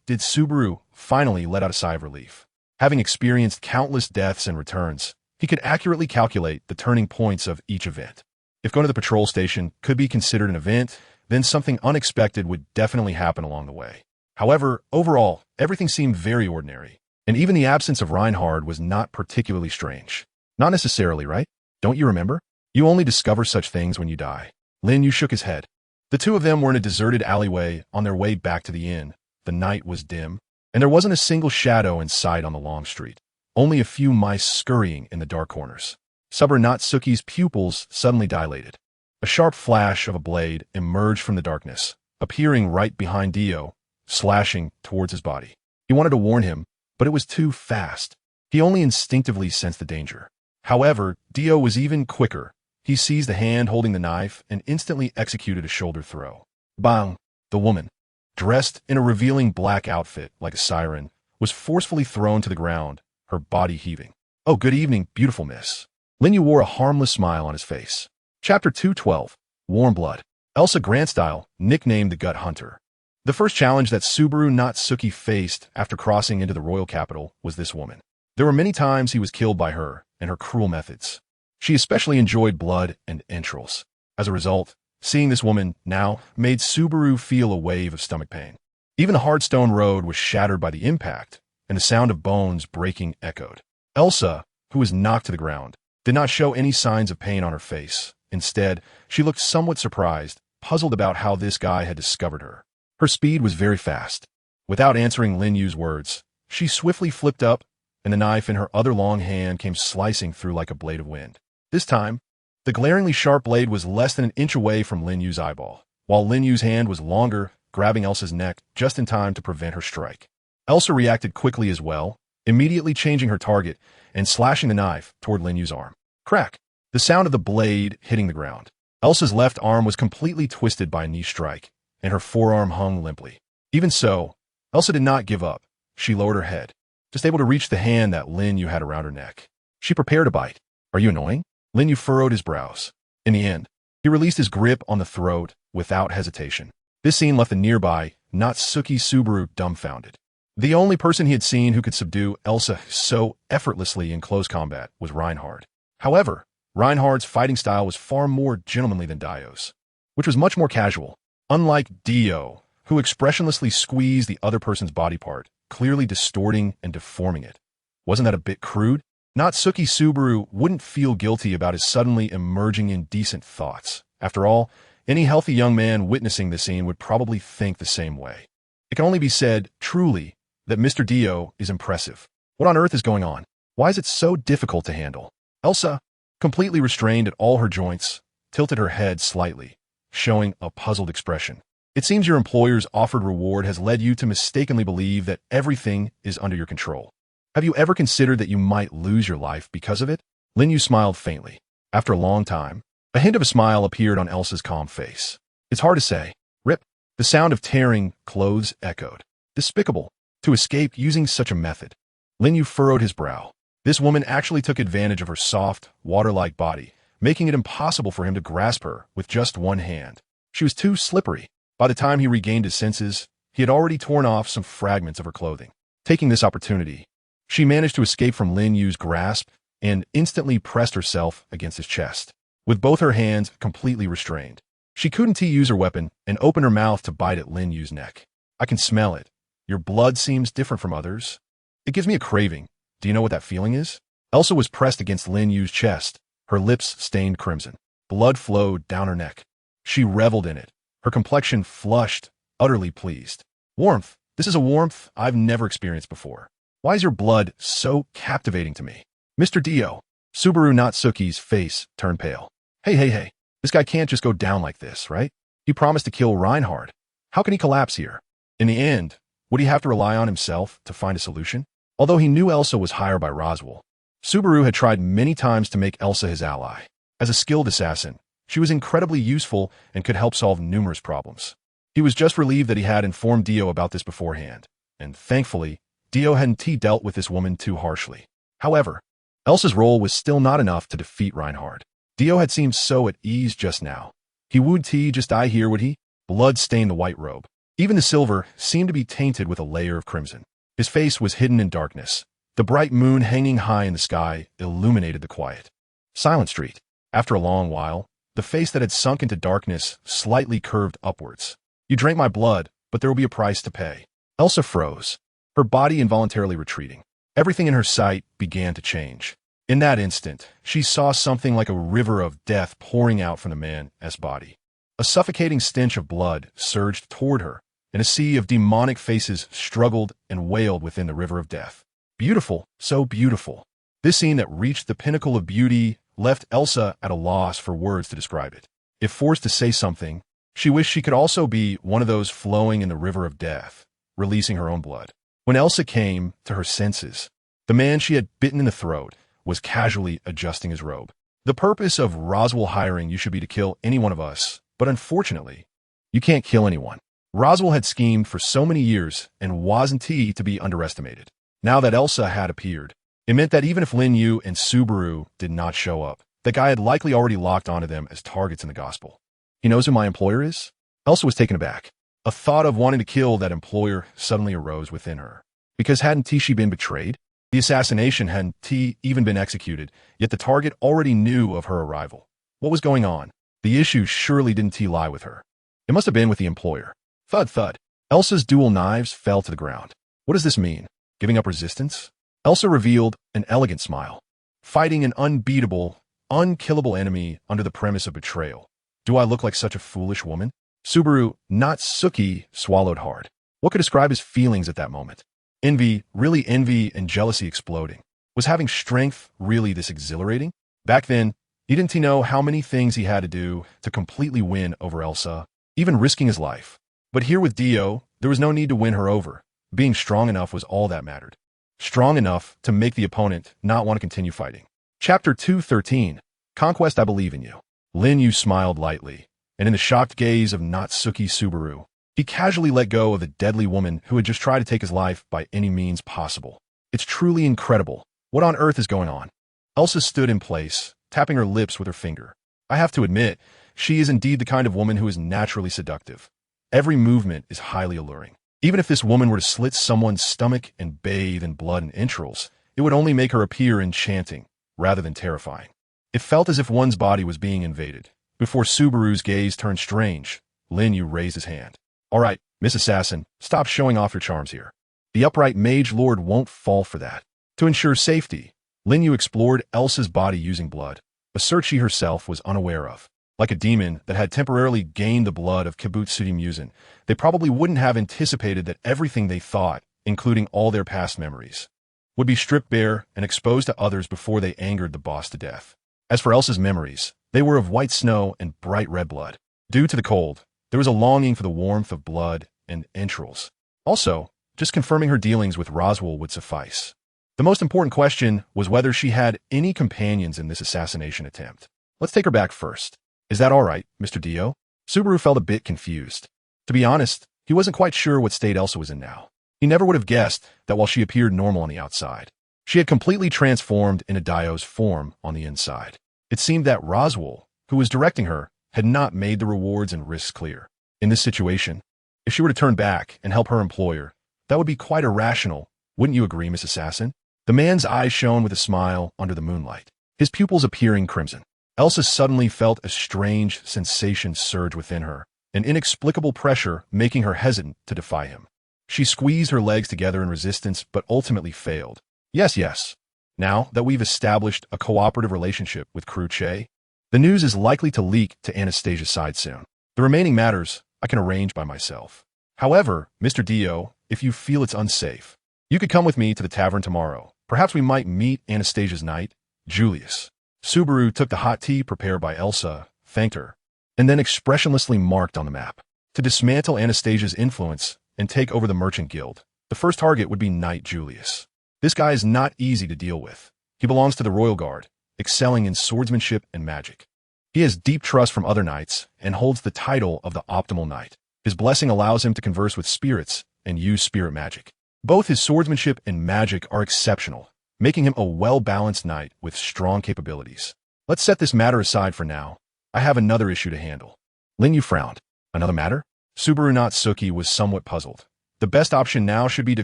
did Subaru finally let out a sigh of relief. Having experienced countless deaths and returns, he could accurately calculate the turning points of each event. If going to the patrol station could be considered an event, then something unexpected would definitely happen along the way. However, overall, everything seemed very ordinary, and even the absence of Reinhardt was not particularly strange. Not necessarily, right? Don't you remember? You only discover such things when you die. Lin Yu shook his head. The two of them were in a deserted alleyway on their way back to the inn. The night was dim, and there wasn't a single shadow in sight on the long street. Only a few mice scurrying in the dark corners. Subaru Natsuki's pupils suddenly dilated. A sharp flash of a blade emerged from the darkness, appearing right behind Dio, slashing towards his body. He wanted to warn him, but it was too fast. He only instinctively sensed the danger. However, Dio was even quicker. He seized the hand holding the knife and instantly executed a shoulder throw. Bang! The woman, dressed in a revealing black outfit like a siren, was forcefully thrown to the ground, her body heaving. Oh, good evening, beautiful miss. Lin Yu wore a harmless smile on his face. Chapter 212, Warm Blood. Elsa Grantstyle, nicknamed the Gut Hunter. The first challenge that Subaru Natsuki faced after crossing into the royal capital was this woman. There were many times he was killed by her and her cruel methods. She especially enjoyed blood and entrails. As a result, seeing this woman now made Subaru feel a wave of stomach pain. Even the hard stone road was shattered by the impact, and the sound of bones breaking echoed. Elsa, who was knocked to the ground, did not show any signs of pain on her face. Instead, she looked somewhat surprised, puzzled about how this guy had discovered her. Her speed was very fast. Without answering Lin Yu's words, she swiftly flipped up, and the knife in her other long hand came slicing through like a blade of wind. This time, the glaringly sharp blade was less than an inch away from Lin Yu's eyeball, while Lin Yu's hand was longer, grabbing Elsa's neck just in time to prevent her strike. Elsa reacted quickly as well, immediately changing her target and slashing the knife toward Lin Yu's arm. Crack! The sound of the blade hitting the ground. Elsa's left arm was completely twisted by a knee strike, and her forearm hung limply. Even so, Elsa did not give up. She lowered her head, just able to reach the hand that Lin Yu had around her neck. She prepared to bite. Are you annoying? Lin Yu furrowed his brows. In the end, he released his grip on the throat without hesitation. This scene left the nearby Natsuki Subaru dumbfounded. The only person he had seen who could subdue Elsa so effortlessly in close combat was Reinhard. However, Reinhard's fighting style was far more gentlemanly than Dio's, which was much more casual. Unlike Dio, who expressionlessly squeezed the other person's body part, clearly distorting and deforming it. Wasn't that a bit crude? Natsuki Subaru wouldn't feel guilty about his suddenly emerging indecent thoughts. After all, any healthy young man witnessing this scene would probably think the same way. It can only be said, truly, that Mr. Dio is impressive. What on earth is going on? Why is it so difficult to handle? Elsa, completely restrained at all her joints, tilted her head slightly, showing a puzzled expression. It seems your employer's offered reward has led you to mistakenly believe that everything is under your control. Have you ever considered that you might lose your life because of it? Lin Yu smiled faintly. After a long time, a hint of a smile appeared on Elsa's calm face. It's hard to say. Rip. The sound of tearing clothes echoed. Despicable. To escape using such a method. Lin Yu furrowed his brow. This woman actually took advantage of her soft, water-like body, making it impossible for him to grasp her with just one hand. She was too slippery. By the time he regained his senses, he had already torn off some fragments of her clothing. Taking this opportunity, she managed to escape from Lin Yu's grasp and instantly pressed herself against his chest, with both her hands completely restrained. She couldn't use her weapon and opened her mouth to bite at Lin Yu's neck. I can smell it. Your blood seems different from others. It gives me a craving. Do you know what that feeling is? Elsa was pressed against Lin Yu's chest, her lips stained crimson. Blood flowed down her neck. She reveled in it, her complexion flushed, utterly pleased. Warmth. This is a warmth I've never experienced before. Why is your blood so captivating to me? Mr. Dio. Subaru Natsuki's face turned pale. Hey. This guy can't just go down like this, right? He promised to kill Reinhard. How can he collapse here? In the end, would he have to rely on himself to find a solution? Although he knew Elsa was hired by Roswell, Subaru had tried many times to make Elsa his ally. As a skilled assassin, she was incredibly useful and could help solve numerous problems. He was just relieved that he had informed Dio about this beforehand, and thankfully, Dio hadn't dealt with this woman too harshly. However, Elsa's role was still not enough to defeat Reinhard. Dio had seemed so at ease just now. He would just die here, would he? Blood stained the white robe. Even the silver seemed to be tainted with a layer of crimson. His face was hidden in darkness. The bright moon hanging high in the sky illuminated the quiet. Silent Street. After a long while, the face that had sunk into darkness slightly curved upwards. You drank my blood, but there will be a price to pay. Elsa froze, her body involuntarily retreating. Everything in her sight began to change. In that instant, she saw something like a river of death pouring out from the man's body. A suffocating stench of blood surged toward her, and a sea of demonic faces struggled and wailed within the river of death. Beautiful, so beautiful. This scene that reached the pinnacle of beauty left Elsa at a loss for words to describe it. If forced to say something, she wished she could also be one of those flowing in the river of death, releasing her own blood. When Elsa came to her senses, the man she had bitten in the throat was casually adjusting his robe. The purpose of Roswell hiring you should be to kill any one of us, but unfortunately, you can't kill anyone. Roswell had schemed for so many years and wasn't to be underestimated. Now that Elsa had appeared, it meant that even if Lin Yu and Subaru did not show up, the guy had likely already locked onto them as targets in the gospel. He knows who my employer is? Elsa was taken aback. A thought of wanting to kill that employer suddenly arose within her. Because hadn't she been betrayed? The assassination hadn't even been executed, yet the target already knew of her arrival. What was going on? The issue surely didn't lie with her. It must have been with the employer. Thud, thud. Elsa's dual knives fell to the ground. What does this mean? Giving up resistance? Elsa revealed an elegant smile. Fighting an unbeatable, unkillable enemy under the premise of betrayal. Do I look like such a foolish woman? Subaru Natsuki swallowed hard. What could describe his feelings at that moment? Envy, really envy and jealousy exploding. Was having strength really this exhilarating? Back then, he didn't know how many things he had to do to completely win over Elsa, even risking his life. But here with Dio, there was no need to win her over. Being strong enough was all that mattered. Strong enough to make the opponent not want to continue fighting. Chapter 213. Conquest. I believe in you. Lin Yu smiled lightly, and in the shocked gaze of Natsuki Subaru, he casually let go of the deadly woman who had just tried to take his life by any means possible. It's truly incredible. What on earth is going on? Elsa stood in place, tapping her lips with her finger. I have to admit, she is indeed the kind of woman who is naturally seductive. Every movement is highly alluring. Even if this woman were to slit someone's stomach and bathe in blood and entrails, it would only make her appear enchanting, rather than terrifying. It felt as if one's body was being invaded. Before Subaru's gaze turned strange, Lin Yu raised his hand. All right, Miss Assassin, stop showing off your charms here. The upright mage lord won't fall for that. To ensure safety, Lin Yu explored Elsa's body using blood, a search she herself was unaware of. Like a demon that had temporarily gained the blood of Kibutsuji Musen, they probably wouldn't have anticipated that everything they thought, including all their past memories, would be stripped bare and exposed to others before they angered the boss to death. As for Elsa's memories, they were of white snow and bright red blood. Due to the cold, there was a longing for the warmth of blood and entrails. Also, just confirming her dealings with Roswell would suffice. The most important question was whether she had any companions in this assassination attempt. Let's take her back first. Is that all right, Mr. Dio? Subaru felt a bit confused. To be honest, he wasn't quite sure what state Elsa was in now. He never would have guessed that while she appeared normal on the outside, she had completely transformed into Dio's form on the inside. It seemed that Roswell, who was directing her, had not made the rewards and risks clear. In this situation, if she were to turn back and help her employer, that would be quite irrational. Wouldn't you agree, Miss Assassin? The man's eyes shone with a smile under the moonlight, his pupils appearing crimson. Elsa suddenly felt a strange sensation surge within her, an inexplicable pressure making her hesitant to defy him. She squeezed her legs together in resistance but ultimately failed. Yes. Now that we've established a cooperative relationship with Crew Che, the news is likely to leak to Anastasia's side soon. The remaining matters I can arrange by myself. However, Mr. Dio, if you feel it's unsafe, you could come with me to the tavern tomorrow. Perhaps we might meet Anastasia's knight, Julius. Subaru took the hot tea prepared by Elsa, thanked her, and then expressionlessly marked on the map. To dismantle Anastasia's influence and take over the merchant guild, the first target would be Knight Julius. This guy is not easy to deal with. He belongs to the Royal Guard, excelling in swordsmanship and magic. He has deep trust from other knights and holds the title of the Optimal Knight. His blessing allows him to converse with spirits and use spirit magic. Both his swordsmanship and magic are exceptional, making him a well-balanced knight with strong capabilities. Let's set this matter aside for now. I have another issue to handle. Lin Yu frowned. Another matter? Subaru Natsuki was somewhat puzzled. The best option now should be to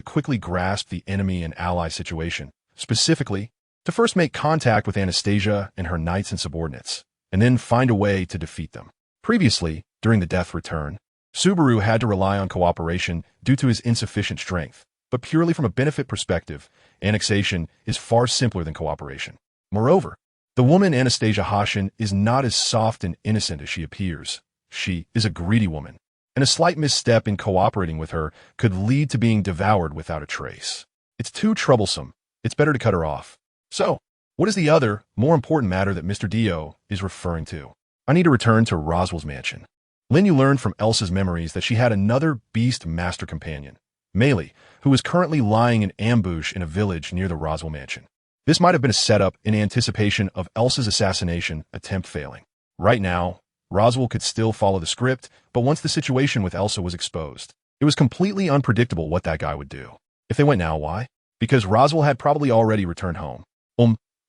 quickly grasp the enemy and ally situation, specifically, to first make contact with Anastasia and her knights and subordinates, and then find a way to defeat them. Previously, during the Death Return, Subaru had to rely on cooperation due to his insufficient strength, but purely from a benefit perspective, annexation is far simpler than cooperation. Moreover, the woman Anastasia Hashin is not as soft and innocent as she appears. She is a greedy woman, and a slight misstep in cooperating with her could lead to being devoured without a trace. It's too troublesome. It's better to cut her off. So, what is the other, more important matter that Mr. Dio is referring to? I need to return to Roswell's mansion. Lin Yu learned from Elsa's memories that she had another beast master companion, Meili, who was currently lying in ambush in a village near the Roswell mansion. This might have been a setup in anticipation of Elsa's assassination attempt failing. Right now, Roswell could still follow the script, but once the situation with Elsa was exposed, it was completely unpredictable what that guy would do. If they went now, why? Because Roswell had probably already returned home.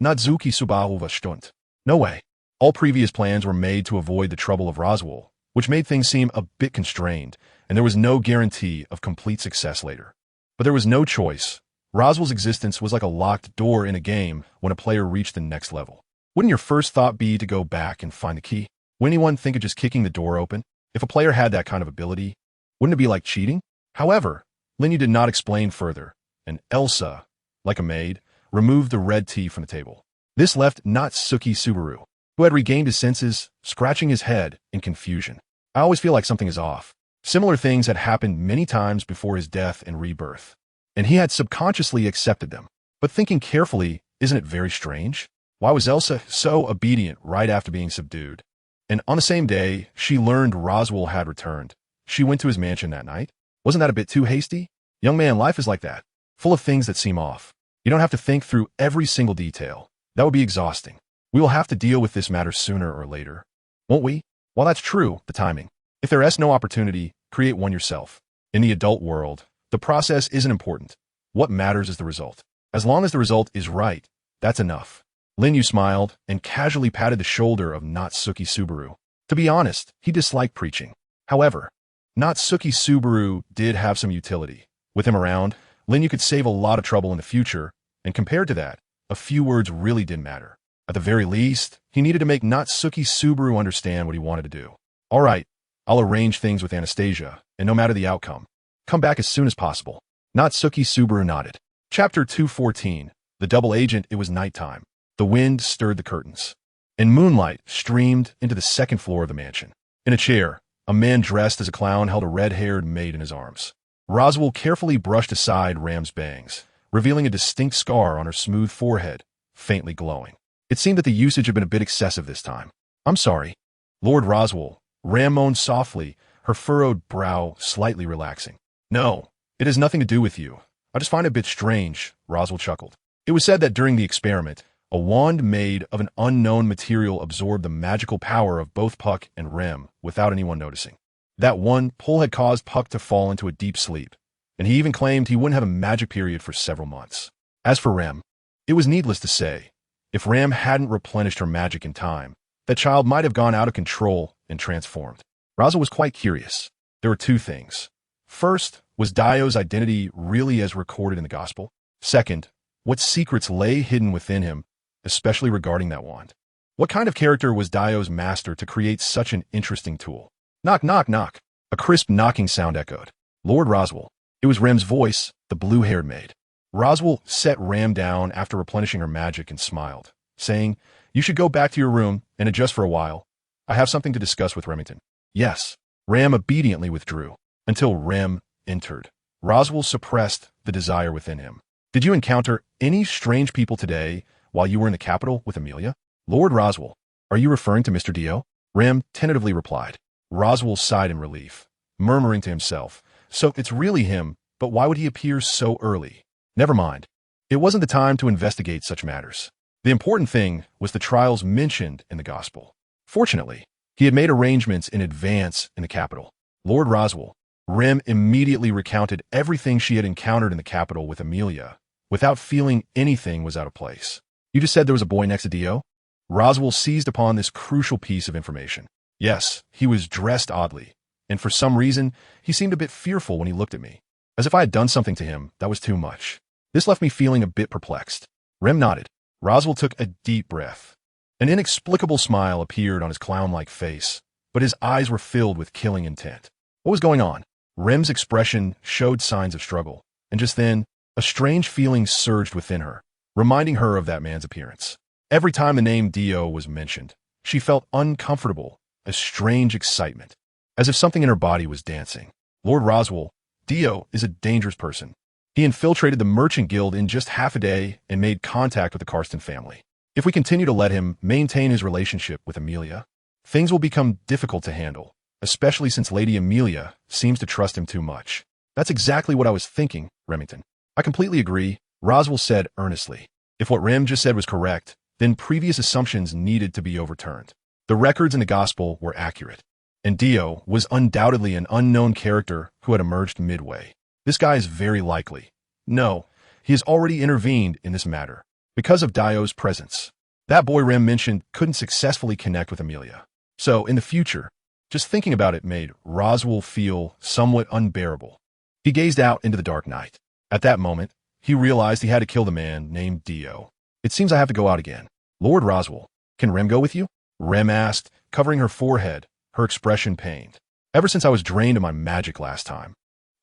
Natsuki Subaru was stunt. No way. All previous plans were made to avoid the trouble of Roswell, which made things seem a bit constrained, and there was no guarantee of complete success later. But there was no choice. Roswell's existence was like a locked door in a game when a player reached the next level. Wouldn't your first thought be to go back and find the key? Would anyone think of just kicking the door open? If a player had that kind of ability, wouldn't it be like cheating? However, Lin Yu did not explain further, and Elsa, like a maid, removed the red tea from the table. This left Natsuki Subaru, who had regained his senses, scratching his head in confusion. I always feel like something is off. Similar things had happened many times before his death and rebirth, and he had subconsciously accepted them. But thinking carefully, isn't it very strange? Why was Elsa so obedient right after being subdued? And on the same day, she learned Roswell had returned. She went to his mansion that night. Wasn't that a bit too hasty? Young man, life is like that, full of things that seem off. You don't have to think through every single detail. That would be exhausting. We will have to deal with this matter sooner or later. Won't we? While that's true, the timing. If there is no opportunity, create one yourself. In the adult world, the process isn't important. What matters is the result. As long as the result is right, that's enough. Lin Yu smiled and casually patted the shoulder of Natsuki Subaru. To be honest, he disliked preaching. However, Natsuki Subaru did have some utility. With him around, Lin Yu could save a lot of trouble in the future, and compared to that, a few words really didn't matter. At the very least, he needed to make Natsuki Subaru understand what he wanted to do. All right, I'll arrange things with Anastasia, and no matter the outcome, come back as soon as possible. Natsuki Subaru nodded. Chapter 214. The Double Agent. It was nighttime. The wind stirred the curtains, and moonlight streamed into the second floor of the mansion. In a chair, a man dressed as a clown held a red-haired maid in his arms. Roswell carefully brushed aside Ram's bangs, revealing a distinct scar on her smooth forehead, faintly glowing. It seemed that the usage had been a bit excessive this time. I'm sorry. Lord Roswell, Ram moaned softly, her furrowed brow slightly relaxing. No, it has nothing to do with you. I just find it a bit strange, Roswell chuckled. It was said that during the experiment, a wand made of an unknown material absorbed the magical power of both Puck and Rem without anyone noticing. That one pull had caused Puck to fall into a deep sleep, and he even claimed he wouldn't have a magic period for several months. As for Rem, it was needless to say, if Rem hadn't replenished her magic in time, that child might have gone out of control and transformed. Roswell was quite curious. There were two things. First, was Dio's identity really as recorded in the Gospel? Second, what secrets lay hidden within him, especially regarding that wand? What kind of character was Dio's master to create such an interesting tool? Knock, knock, knock. A crisp knocking sound echoed. Lord Roswell. It was Rem's voice, the blue-haired maid. Roswell set Ram down after replenishing her magic and smiled, saying, You should go back to your room and adjust for a while. I have something to discuss with Remington. Yes. Ram obediently withdrew, until Rem entered. Roswell suppressed the desire within him. Did you encounter any strange people today while you were in the capital with Amelia? Lord Roswell, are you referring to Mr. Dio? Rem tentatively replied. Roswell sighed in relief, murmuring to himself, So it's really him, but why would he appear so early? Never mind. It wasn't the time to investigate such matters. The important thing was the trials mentioned in the Gospel. Fortunately, he had made arrangements in advance in the capital. Lord Roswell, Rem immediately recounted everything she had encountered in the capital with Amelia, without feeling anything was out of place. You just said there was a boy next to Dio? Roswell seized upon this crucial piece of information. Yes, he was dressed oddly, and for some reason, he seemed a bit fearful when he looked at me, as if I had done something to him that was too much. This left me feeling a bit perplexed. Rem nodded. Roswell took a deep breath. An inexplicable smile appeared on his clown-like face, but his eyes were filled with killing intent. What was going on? Rem's expression showed signs of struggle, and just then, a strange feeling surged within her, reminding her of that man's appearance. Every time the name Dio was mentioned, she felt uncomfortable, a strange excitement, as if something in her body was dancing. Lord Roswell, Dio is a dangerous person. He infiltrated the merchant guild in just half a day and made contact with the Karsten family. If we continue to let him maintain his relationship with Amelia, things will become difficult to handle, especially since Lady Amelia seems to trust him too much. That's exactly what I was thinking, Remington. I completely agree, Roswell said earnestly. If what Rem just said was correct, then previous assumptions needed to be overturned. The records in the Gospel were accurate, and Dio was undoubtedly an unknown character who had emerged midway. This guy is very likely. No, he has already intervened in this matter, because of Dio's presence. That boy Rem mentioned couldn't successfully connect with Amelia. So, in the future, just thinking about it made Roswell feel somewhat unbearable. He gazed out into the dark night. At that moment, he realized he had to kill the man named Dio. It seems I have to go out again. Lord Roswell, can Rem go with you? Rem asked, covering her forehead, her expression pained. Ever since I was drained of my magic last time.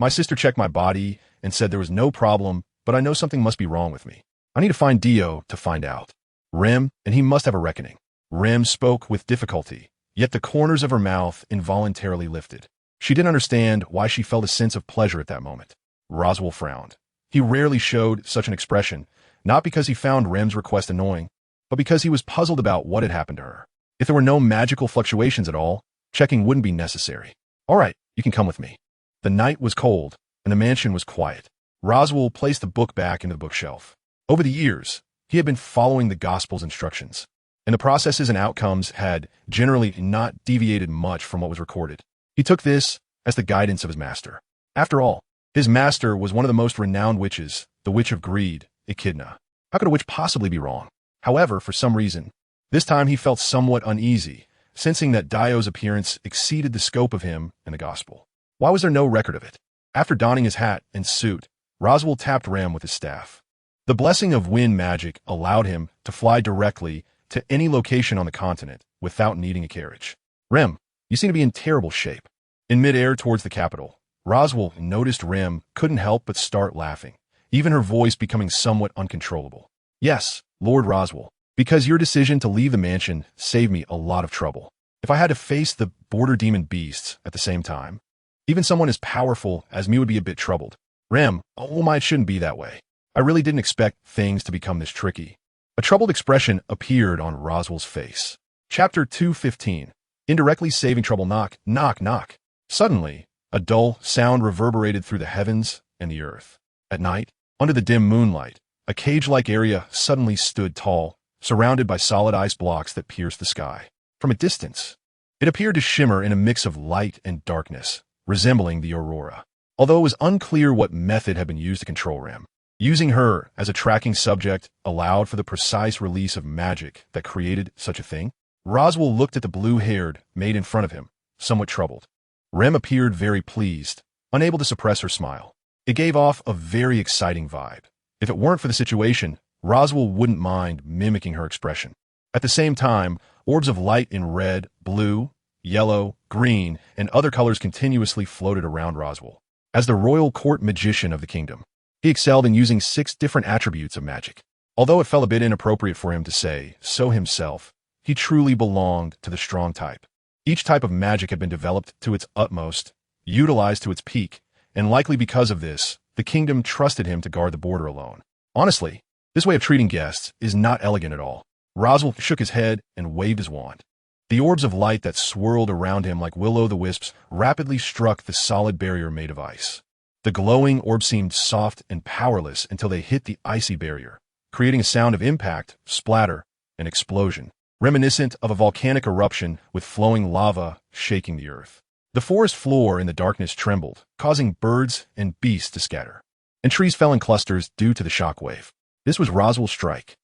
My sister checked my body and said there was no problem, but I know something must be wrong with me. I need to find Dio to find out. Rem, and he must have a reckoning. Rem spoke with difficulty, yet the corners of her mouth involuntarily lifted. She didn't understand why she felt a sense of pleasure at that moment. Roswell frowned. He rarely showed such an expression, not because he found Rem's request annoying, but because he was puzzled about what had happened to her. If there were no magical fluctuations at all, checking wouldn't be necessary. All right, you can come with me. The night was cold, and the mansion was quiet. Roswell placed the book back into the bookshelf. Over the years, he had been following the Gospel's instructions, and the processes and outcomes had generally not deviated much from what was recorded. He took this as the guidance of his master. After all, his master was one of the most renowned witches, the Witch of Greed, Echidna. How could a witch possibly be wrong? However, for some reason, this time he felt somewhat uneasy, sensing that Dio's appearance exceeded the scope of him and the Gospel. Why was there no record of it? After donning his hat and suit, Roswell tapped Rem with his staff. The blessing of wind magic allowed him to fly directly to any location on the continent without needing a carriage. Rem, you seem to be in terrible shape. In midair towards the capital, Roswell noticed Rem couldn't help but start laughing, even her voice becoming somewhat uncontrollable. Yes, Lord Roswell, because your decision to leave the mansion saved me a lot of trouble. If I had to face the border demon beasts at the same time, even someone as powerful as me would be a bit troubled. Rem, oh my, it shouldn't be that way. I really didn't expect things to become this tricky. A troubled expression appeared on Roswell's face. Chapter 215. Indirectly saving trouble. Knock, knock, knock. Suddenly, a dull sound reverberated through the heavens and the earth. At night, under the dim moonlight, a cage-like area suddenly stood tall, surrounded by solid ice blocks that pierced the sky. From a distance, it appeared to shimmer in a mix of light and darkness, resembling the aurora. Although it was unclear what method had been used to control Rem, using her as a tracking subject allowed for the precise release of magic that created such a thing. Roswell looked at the blue-haired maid in front of him, somewhat troubled. Rem appeared very pleased, unable to suppress her smile. It gave off a very exciting vibe. If it weren't for the situation, Roswell wouldn't mind mimicking her expression. At the same time, orbs of light in red, blue, yellow, green, and other colors continuously floated around Roswell. As the royal court magician of the kingdom, he excelled in using 6 different attributes of magic. Although it felt a bit inappropriate for him to say so himself, he truly belonged to the strong type. Each type of magic had been developed to its utmost, utilized to its peak, and likely because of this, the kingdom trusted him to guard the border alone. Honestly, this way of treating guests is not elegant at all. Roswell shook his head and waved his wand. The orbs of light that swirled around him like will-o'-the-wisps rapidly struck the solid barrier made of ice. The glowing orb seemed soft and powerless until they hit the icy barrier, creating a sound of impact, splatter, and explosion, reminiscent of a volcanic eruption with flowing lava shaking the earth. The forest floor in the darkness trembled, causing birds and beasts to scatter, and trees fell in clusters due to the shockwave. This was Roswell's strike.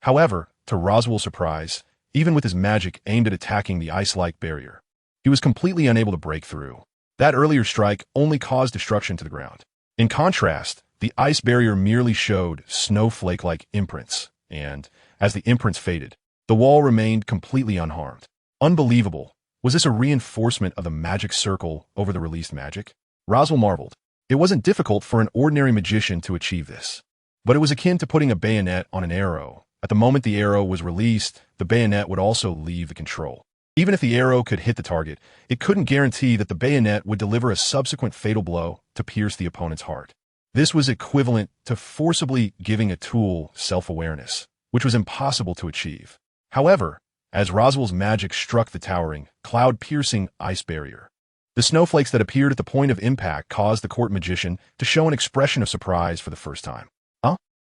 However, to Roswell's surprise, even with his magic aimed at attacking the ice-like barrier, he was completely unable to break through. That earlier strike only caused destruction to the ground. In contrast, the ice barrier merely showed snowflake-like imprints, and, as the imprints faded, the wall remained completely unharmed. Unbelievable. Was this a reinforcement of the magic circle over the released magic? Roswell marveled. It wasn't difficult for an ordinary magician to achieve this, but it was akin to putting a bayonet on an arrow. At the moment the arrow was released, the bayonet would also leave the control. Even if the arrow could hit the target, it couldn't guarantee that the bayonet would deliver a subsequent fatal blow to pierce the opponent's heart. This was equivalent to forcibly giving a tool self-awareness, which was impossible to achieve. However, as Roswell's magic struck the towering, cloud-piercing ice barrier, the snowflakes that appeared at the point of impact caused the court magician to show an expression of surprise for the first time.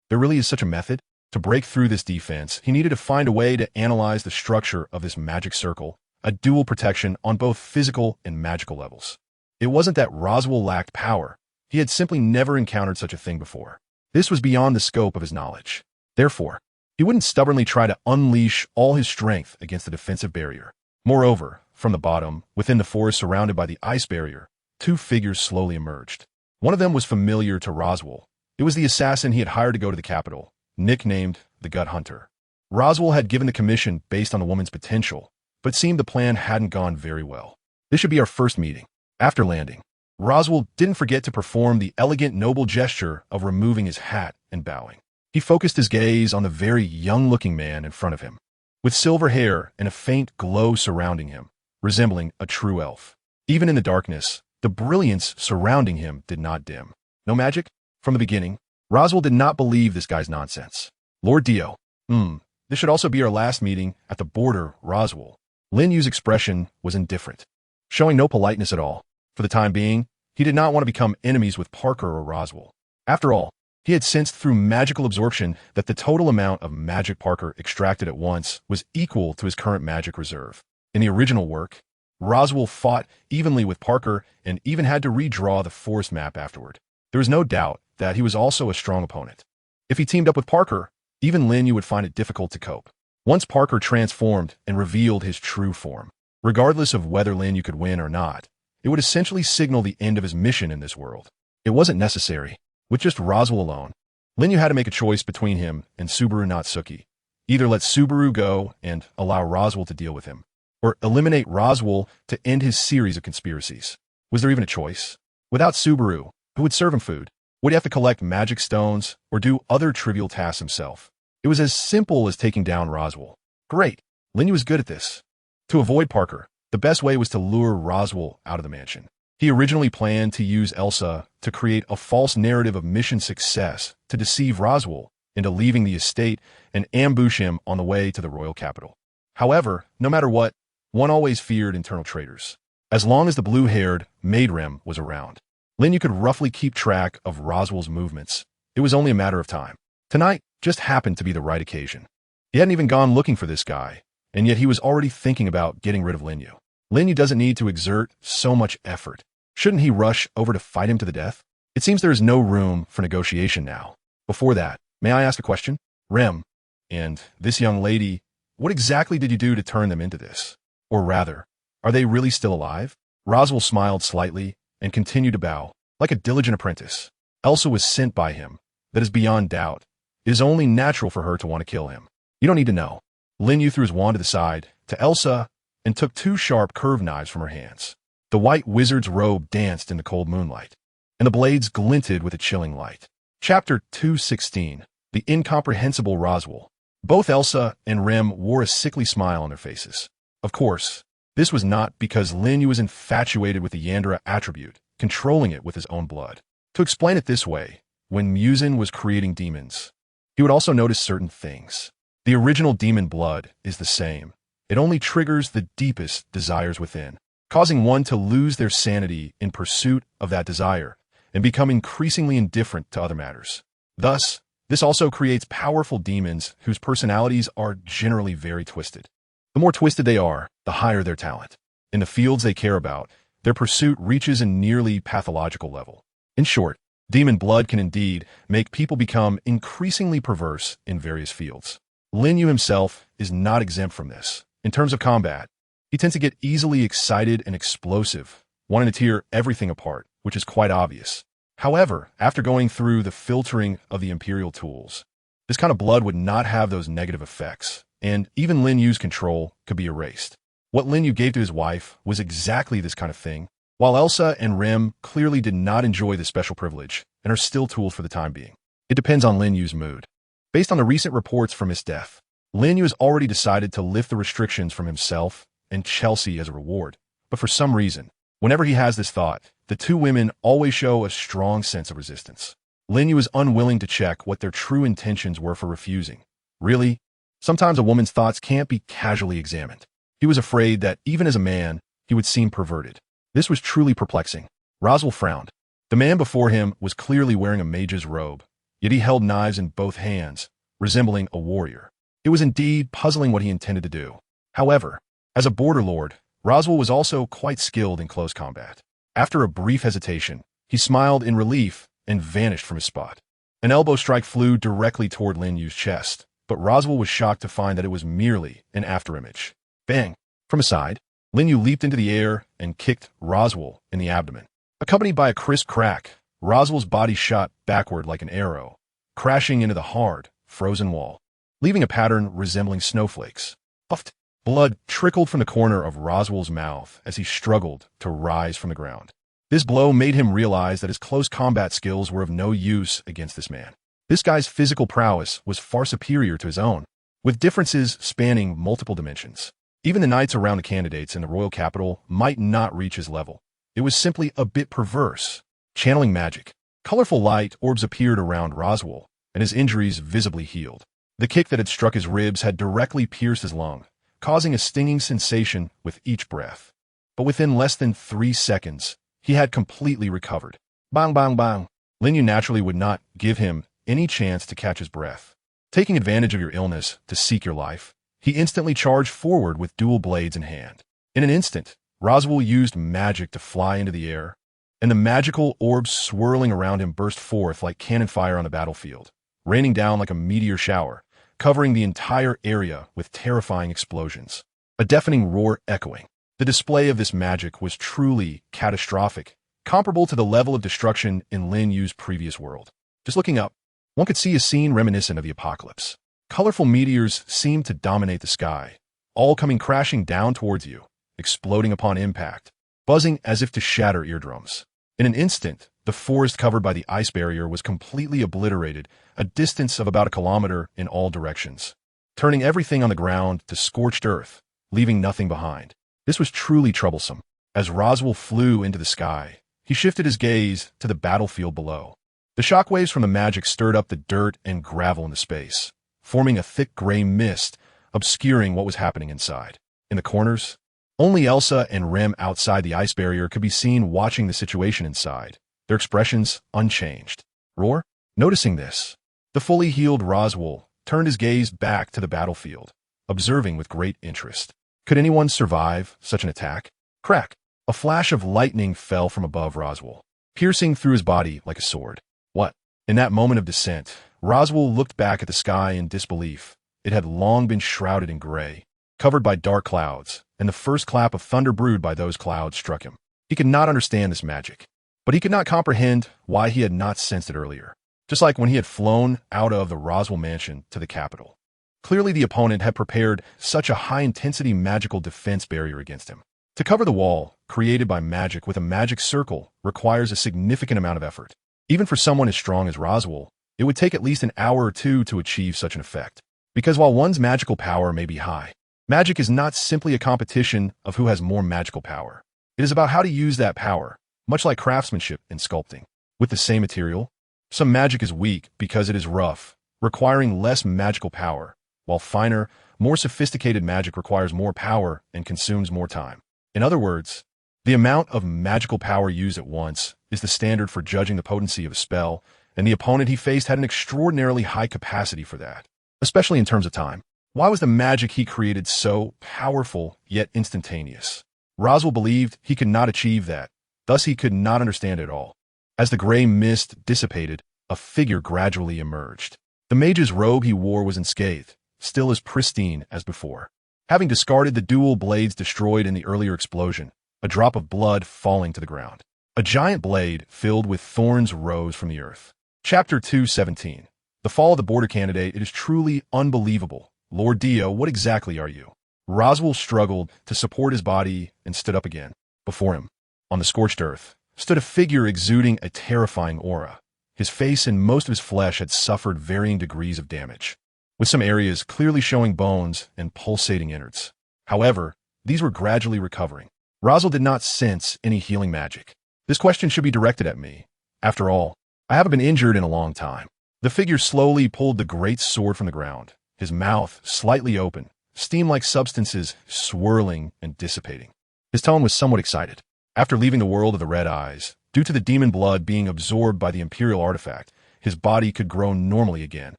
There really is such a method? To break through this defense, he needed to find a way to analyze the structure of this magic circle, a dual protection on both physical and magical levels. It wasn't that Roswell lacked power. He had simply never encountered such a thing before. This was beyond the scope of his knowledge. Therefore, he wouldn't stubbornly try to unleash all his strength against the defensive barrier. Moreover, from the bottom, within the forest surrounded by the ice barrier, 2 figures slowly emerged. One of them was familiar to Roswell. It was the assassin he had hired to go to the capital, nicknamed the Gut Hunter. Roswell had given the commission based on the woman's potential, but seemed the plan hadn't gone very well. This should be our first meeting. After landing, Roswell didn't forget to perform the elegant, noble gesture of removing his hat and bowing. He focused his gaze on the very young-looking man in front of him, with silver hair and a faint glow surrounding him, resembling a true elf. Even in the darkness, the brilliance surrounding him did not dim. No magic? From the beginning, Roswell did not believe this guy's nonsense. Lord Dio. This should also be our last meeting at the border, Roswell. Lin Yu's expression was indifferent, showing no politeness at all. For the time being, he did not want to become enemies with Parker or Roswell. After all, he had sensed through magical absorption that the total amount of magic Parker extracted at once was equal to his current magic reserve. In the original work, Roswell fought evenly with Parker and even had to redraw the forest map afterward. There was no doubt that he was also a strong opponent. If he teamed up with Parker, even Lin Yu would find it difficult to cope. Once Parker transformed and revealed his true form, regardless of whether Lin Yu could win or not, It would essentially signal the end of his mission in this world. It wasn't necessary. With just Roswell alone, Lin Yu had to make a choice between him and Subaru Natsuki. Either let Subaru go and allow Roswell to deal with him, or eliminate Roswell to end his series of conspiracies. Was there even a choice? Without Subaru, who would serve him food? Would he have to collect magic stones or do other trivial tasks himself? It was as simple as taking down Roswell. Great. Lin Yu was good at this. To avoid Parker, the best way was to lure Roswell out of the mansion. He originally planned to use Elsa to create a false narrative of mission success to deceive Roswell into leaving the estate and ambush him on the way to the royal capital. However, no matter what, one always feared internal traitors. As long as the blue-haired Maidrem was around, Lin Yu could roughly keep track of Roswell's movements. It was only a matter of time. Tonight just happened to be the right occasion. He hadn't even gone looking for this guy, and yet he was already thinking about getting rid of Lin Yu. Lin Yu doesn't need to exert so much effort. Shouldn't he rush over to fight him to the death? It seems there is no room for negotiation now. Before that, may I ask a question? Rem, and this young lady, what exactly did you do to turn them into this? Or rather, are they really still alive? Roswell smiled slightly and continued to bow, like a diligent apprentice. Elsa was sent by him. That is beyond doubt. It is only natural for her to want to kill him. You don't need to know. Lin Yu threw his wand to the side, to Elsa, and took two sharp curved knives from her hands. The white wizard's robe danced in the cold moonlight, and the blades glinted with a chilling light. Chapter 216. The Incomprehensible Roswell. Both Elsa and Rem wore a sickly smile on their faces. Of course, this was not because Lin Yu was infatuated with the Yandere attribute, controlling it with his own blood. To explain it this way, when Muzin was creating demons, he would also notice certain things. The original demon blood is the same. It only triggers the deepest desires within, causing one to lose their sanity in pursuit of that desire and become increasingly indifferent to other matters. Thus, this also creates powerful demons whose personalities are generally very twisted. The more twisted they are, the higher their talent. In the fields they care about, their pursuit reaches a nearly pathological level. In short, demon blood can indeed make people become increasingly perverse in various fields. Lin Yu himself is not exempt from this. In terms of combat, he tends to get easily excited and explosive, wanting to tear everything apart, which is quite obvious. However, after going through the filtering of the Imperial tools, this kind of blood would not have those negative effects, and even Lin Yu's control could be erased. What Lin Yu gave to his wife was exactly this kind of thing, while Elsa and Rem clearly did not enjoy this special privilege and are still tools for the time being. It depends on Lin Yu's mood. Based on the recent reports from his death, Lin Yu has already decided to lift the restrictions from himself and Chelsea as a reward. But for some reason, whenever he has this thought, the two women always show a strong sense of resistance. Lin Yu is unwilling to check what their true intentions were for refusing. Really? Sometimes a woman's thoughts can't be casually examined. He was afraid that, even as a man, he would seem perverted. This was truly perplexing. Roswell frowned. The man before him was clearly wearing a mage's robe, yet he held knives in both hands, resembling a warrior. It was indeed puzzling what he intended to do. However, as a border lord, Roswell was also quite skilled in close combat. After a brief hesitation, he smiled in relief and vanished from his spot. An elbow strike flew directly toward Lin Yu's chest, but Roswell was shocked to find that it was merely an afterimage. Bang! From his side, Lin Yu leaped into the air and kicked Roswell in the abdomen. Accompanied by a crisp crack, Roswell's body shot backward like an arrow, crashing into the hard, frozen wall, leaving a pattern resembling snowflakes. Puffed. Blood trickled from the corner of Roswell's mouth as he struggled to rise from the ground. This blow made him realize that his close combat skills were of no use against this man. This guy's physical prowess was far superior to his own, with differences spanning multiple dimensions. Even the knights around the candidates in the royal capital might not reach his level. It was simply a bit perverse. Channeling magic, colorful light orbs appeared around Roswell, and his injuries visibly healed. The kick that had struck his ribs had directly pierced his lung, causing a stinging sensation with each breath. But within less than 3 seconds, he had completely recovered. Bang, bang, bang. Lin Yu naturally would not give him any chance to catch his breath. Taking advantage of your illness to seek your life, he instantly charged forward with dual blades in hand. In an instant, Roswell used magic to fly into the air, and the magical orbs swirling around him burst forth like cannon fire on the battlefield, raining down like a meteor shower, covering the entire area with terrifying explosions. A deafening roar echoing. The display of this magic was truly catastrophic, comparable to the level of destruction in Lin Yu's previous world. Just looking up, one could see a scene reminiscent of the apocalypse. Colorful meteors seemed to dominate the sky, all coming crashing down towards you, exploding upon impact, buzzing as if to shatter eardrums. In an instant, the forest covered by the ice barrier was completely obliterated, a distance of about a kilometer in all directions, turning everything on the ground to scorched earth, leaving nothing behind. This was truly troublesome. As Roswell flew into the sky, he shifted his gaze to the battlefield below. The shockwaves from the magic stirred up the dirt and gravel in the space, forming a thick gray mist, obscuring what was happening inside. In the corners, only Elsa and Rem outside the ice barrier could be seen watching the situation inside, their expressions unchanged. Roar? Noticing this, the fully healed Roswell turned his gaze back to the battlefield, observing with great interest. Could anyone survive such an attack? Crack! A flash of lightning fell from above Roswell, piercing through his body like a sword. What? In that moment of descent, Roswell looked back at the sky in disbelief. It had long been shrouded in gray, covered by dark clouds, and the first clap of thunder brewed by those clouds struck him. He could not understand this magic, but he could not comprehend why he had not sensed it earlier, just like when he had flown out of the Roswell mansion to the capital. Clearly the opponent had prepared such a high-intensity magical defense barrier against him. To cover the wall, created by magic with a magic circle, requires a significant amount of effort. Even for someone as strong as Roswell, it would take at least an hour or two to achieve such an effect. Because while one's magical power may be high, magic is not simply a competition of who has more magical power. It is about how to use that power, much like craftsmanship and sculpting. With the same material, some magic is weak because it is rough, requiring less magical power, while finer, more sophisticated magic requires more power and consumes more time. In other words, the amount of magical power used at once is the standard for judging the potency of a spell, and the opponent he faced had an extraordinarily high capacity for that, especially in terms of time. Why was the magic he created so powerful yet instantaneous? Roswell believed he could not achieve that, thus he could not understand it at all. As the gray mist dissipated, a figure gradually emerged. The mage's robe he wore was unscathed, still as pristine as before. Having discarded the dual blades destroyed in the earlier explosion, a drop of blood falling to the ground. A giant blade filled with thorns rose from the earth. Chapter 2:17. The Fall of the Border Candidate. It is truly unbelievable. Lord Dio, what exactly are you? Roswell struggled to support his body and stood up again. Before him, on the scorched earth, stood a figure exuding a terrifying aura. His face and most of his flesh had suffered varying degrees of damage, with some areas clearly showing bones and pulsating innards. However, these were gradually recovering. Roswell did not sense any healing magic. This question should be directed at me. After all, I haven't been injured in a long time. The figure slowly pulled the great sword from the ground, his mouth slightly open, steam-like substances swirling and dissipating. His tone was somewhat excited. After leaving the world of the red eyes, due to the demon blood being absorbed by the Imperial artifact, his body could grow normally again,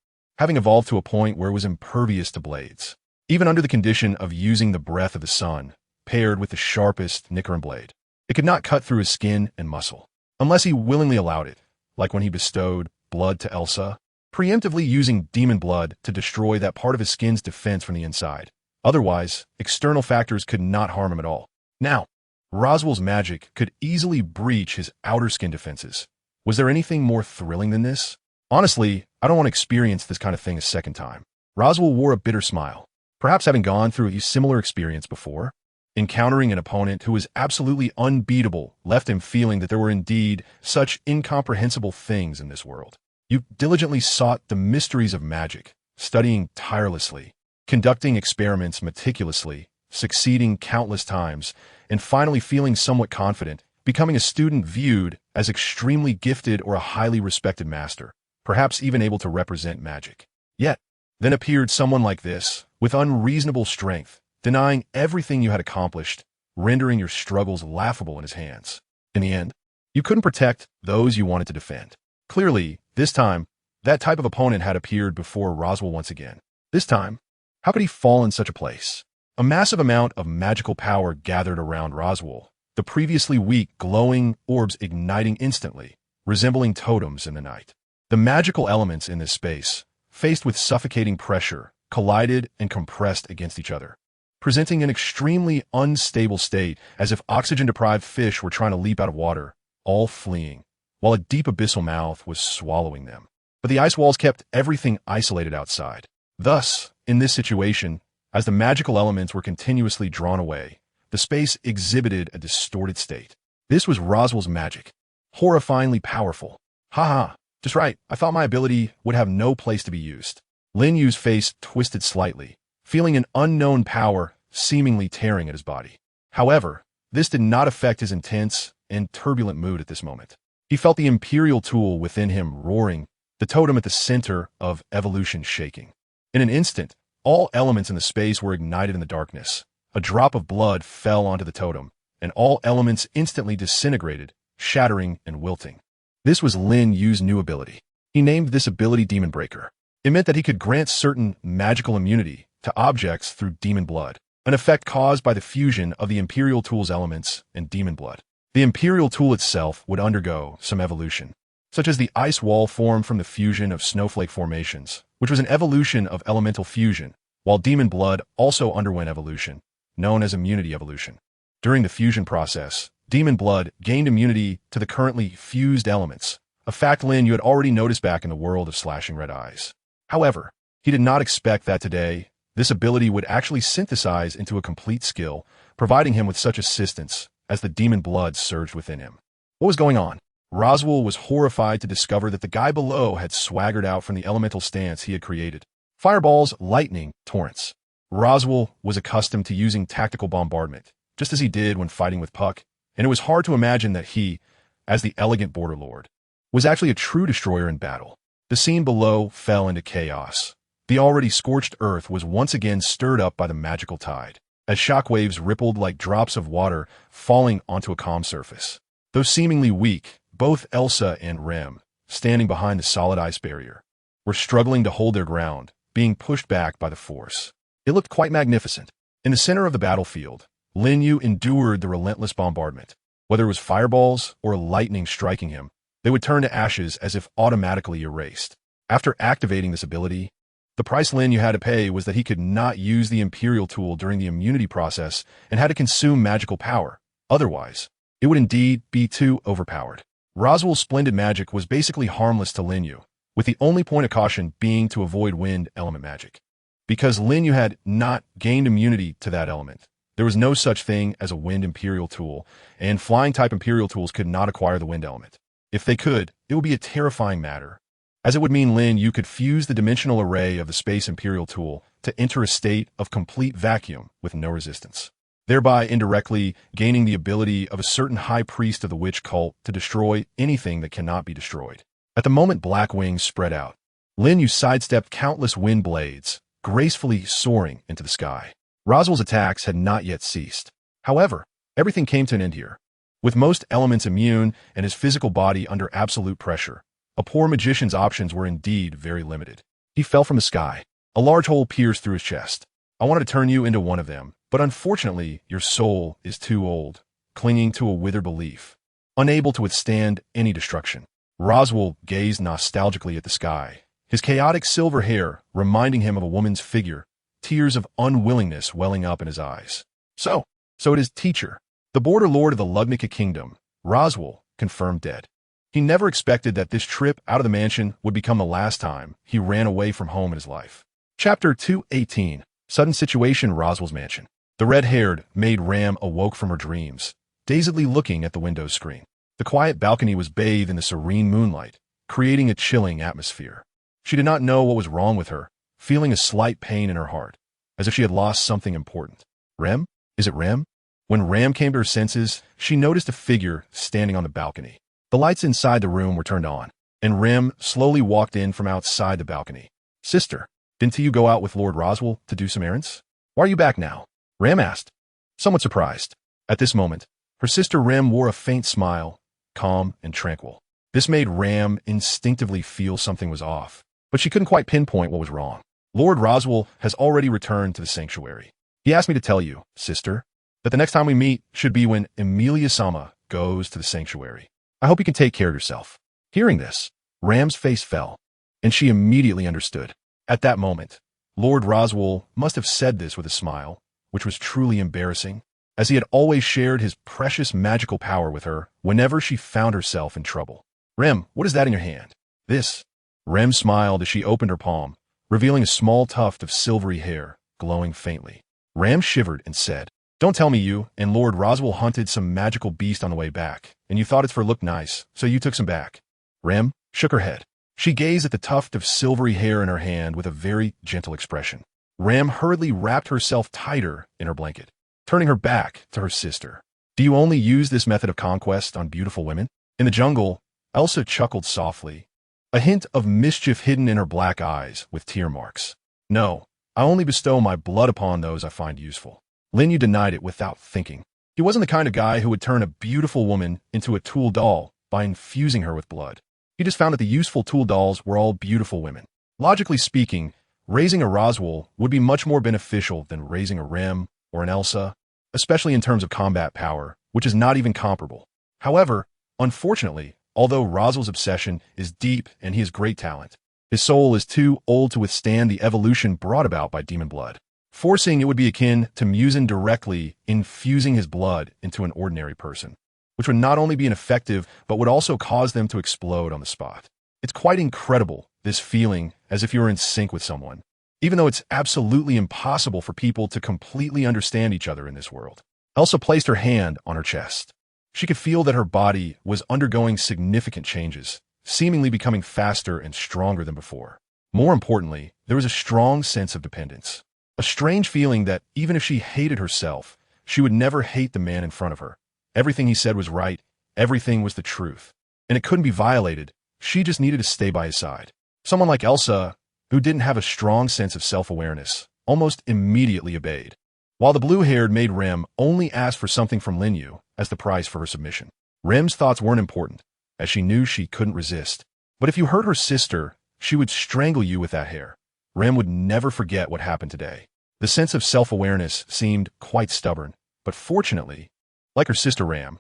having evolved to a point where it was impervious to blades, even under the condition of using the breath of the sun, paired with the sharpest Nichirin Blade. It could not cut through his skin and muscle, unless he willingly allowed it, like when he bestowed blood to Elsa, preemptively using demon blood to destroy that part of his skin's defense from the inside. Otherwise, external factors could not harm him at all. Now, Roswell's magic could easily breach his outer skin defenses. Was there anything more thrilling than this? Honestly, I don't want to experience this kind of thing a second time. Roswell wore a bitter smile, perhaps having gone through a similar experience before. Encountering an opponent who was absolutely unbeatable left him feeling that there were indeed such incomprehensible things in this world. You diligently sought the mysteries of magic, studying tirelessly, conducting experiments meticulously, succeeding countless times, and finally feeling somewhat confident, becoming a student viewed as extremely gifted or a highly respected master, perhaps even able to represent magic. Yet, then appeared someone like this, with unreasonable strength, denying everything you had accomplished, rendering your struggles laughable in his hands. In the end, you couldn't protect those you wanted to defend. Clearly, this time, that type of opponent had appeared before Roswell once again. This time, how could he fall in such a place? A massive amount of magical power gathered around Roswell, the previously weak, glowing orbs igniting instantly, resembling totems in the night. The magical elements in this space, faced with suffocating pressure, collided and compressed against each other, presenting an extremely unstable state, as if oxygen-deprived fish were trying to leap out of water, all fleeing, while a deep abyssal mouth was swallowing them. But the ice walls kept everything isolated outside. Thus, in this situation, as the magical elements were continuously drawn away, the space exhibited a distorted state. This was Roswell's magic. Horrifyingly powerful. Haha, just right, I thought my ability would have no place to be used. Lin Yu's face twisted slightly, feeling an unknown power seemingly tearing at his body. However, this did not affect his intense and turbulent mood at this moment. He felt the imperial tool within him roaring, the totem at the center of evolution shaking. In an instant, all elements in the space were ignited in the darkness. A drop of blood fell onto the totem, and all elements instantly disintegrated, shattering and wilting. This was Lin Yu's new ability. He named this ability Demon Breaker. It meant that he could grant certain magical immunity to objects through demon blood, an effect caused by the fusion of the Imperial Tool's elements and demon blood. The Imperial Tool itself would undergo some evolution, such as the ice wall formed from the fusion of snowflake formations, which was an evolution of elemental fusion, while demon blood also underwent evolution, known as immunity evolution. During the fusion process, demon blood gained immunity to the currently fused elements, a fact Lin Yu had already noticed back in the world of slashing red eyes. However, he did not expect that today, this ability would actually synthesize into a complete skill, providing him with such assistance as the demon blood surged within him. What was going on? Roswell was horrified to discover that the guy below had swaggered out from the elemental stance he had created. Fireballs, lightning, torrents. Roswell was accustomed to using tactical bombardment, just as he did when fighting with Puck, and it was hard to imagine that he, as the elegant border lord, was actually a true destroyer in battle. The scene below fell into chaos. The already scorched earth was once again stirred up by the magical tide, as shockwaves rippled like drops of water falling onto a calm surface. Though seemingly weak, both Elsa and Rem, standing behind the solid ice barrier, were struggling to hold their ground, being pushed back by the force. It looked quite magnificent. In the center of the battlefield, Lin Yu endured the relentless bombardment. Whether it was fireballs or lightning striking him, they would turn to ashes as if automatically erased. After activating this ability, the price Lin Yu had to pay was that he could not use the Imperial Tool during the immunity process and had to consume magical power. Otherwise, it would indeed be too overpowered. Roswell's splendid magic was basically harmless to Lin Yu, with the only point of caution being to avoid wind element magic. Because Lin Yu had not gained immunity to that element, there was no such thing as a wind Imperial Tool, and flying-type Imperial Tools could not acquire the wind element. If they could, it would be a terrifying matter, as it would mean Lin Yu could fuse the dimensional array of the Space Imperial Tool to enter a state of complete vacuum with no resistance, thereby indirectly gaining the ability of a certain high priest of the witch cult to destroy anything that cannot be destroyed. At the moment black wings spread out, Lin Yu sidestepped countless wind blades, gracefully soaring into the sky. Roswell's attacks had not yet ceased. However, everything came to an end here. With most elements immune and his physical body under absolute pressure, a poor magician's options were indeed very limited. He fell from the sky. A large hole pierced through his chest. I wanted to turn you into one of them, but unfortunately, your soul is too old, clinging to a withered belief, unable to withstand any destruction. Roswell gazed nostalgically at the sky, his chaotic silver hair reminding him of a woman's figure, tears of unwillingness welling up in his eyes. So it is teacher. The border lord of the Lugnica kingdom, Roswell, confirmed dead. He never expected that this trip out of the mansion would become the last time he ran away from home in his life. Chapter 218. Sudden Situation, Roswell's Mansion. The red-haired maid Ram awoke from her dreams, dazedly looking at the window screen. The quiet balcony was bathed in the serene moonlight, creating a chilling atmosphere. She did not know what was wrong with her, feeling a slight pain in her heart, as if she had lost something important. Rem? Is it Rem? When Ram came to her senses, she noticed a figure standing on the balcony. The lights inside the room were turned on, and Rem slowly walked in from outside the balcony. Sister, didn't you go out with Lord Roswell to do some errands? Why are you back now? Ram asked, somewhat surprised. At this moment, her sister Rem wore a faint smile, calm and tranquil. This made Ram instinctively feel something was off, but she couldn't quite pinpoint what was wrong. Lord Roswell has already returned to the sanctuary. He asked me to tell you, sister, that the next time we meet should be when Emilia-sama goes to the sanctuary. I hope you can take care of yourself. Hearing this, Ram's face fell, and she immediately understood. At that moment, Lord Roswell must have said this with a smile, which was truly embarrassing, as he had always shared his precious magical power with her whenever she found herself in trouble. "Rem, what is that in your hand?" "This." Rem smiled as she opened her palm, revealing a small tuft of silvery hair, glowing faintly. Ram shivered and said, "Don't tell me you and Lord Roswell hunted some magical beast on the way back, and you thought it's for look nice, so you took some back." Rem shook her head. She gazed at the tuft of silvery hair in her hand with a very gentle expression. Ram hurriedly wrapped herself tighter in her blanket, turning her back to her sister. "Do you only use this method of conquest on beautiful women?" In the jungle, Elsa chuckled softly, a hint of mischief hidden in her black eyes with tear marks. "No, I only bestow my blood upon those I find useful." Lin Yu denied it without thinking. He wasn't the kind of guy who would turn a beautiful woman into a tool doll by infusing her with blood. He just found that the useful tool dolls were all beautiful women. Logically speaking, raising a Roswell would be much more beneficial than raising a Rem or an Elsa, especially in terms of combat power, which is not even comparable. However, unfortunately, although Roswell's obsession is deep and he has great talent, his soul is too old to withstand the evolution brought about by demon blood. Forcing it would be akin to Musin directly infusing his blood into an ordinary person, which would not only be ineffective, but would also cause them to explode on the spot. It's quite incredible, this feeling as if you were in sync with someone, even though it's absolutely impossible for people to completely understand each other in this world. Elsa placed her hand on her chest. She could feel that her body was undergoing significant changes, seemingly becoming faster and stronger than before. More importantly, there was a strong sense of dependence. A strange feeling that even if she hated herself, she would never hate the man in front of her. Everything he said was right, everything was the truth, and it couldn't be violated. She just needed to stay by his side. Someone like Elsa, who didn't have a strong sense of self-awareness, almost immediately obeyed, while the blue-haired maid Rem only asked for something from Lin Yu as the price for her submission. Rem's thoughts weren't important, as she knew she couldn't resist. But if you hurt her sister, she would strangle you with that hair. Rem would never forget what happened today. The sense of self-awareness seemed quite stubborn, but fortunately, like her sister Rem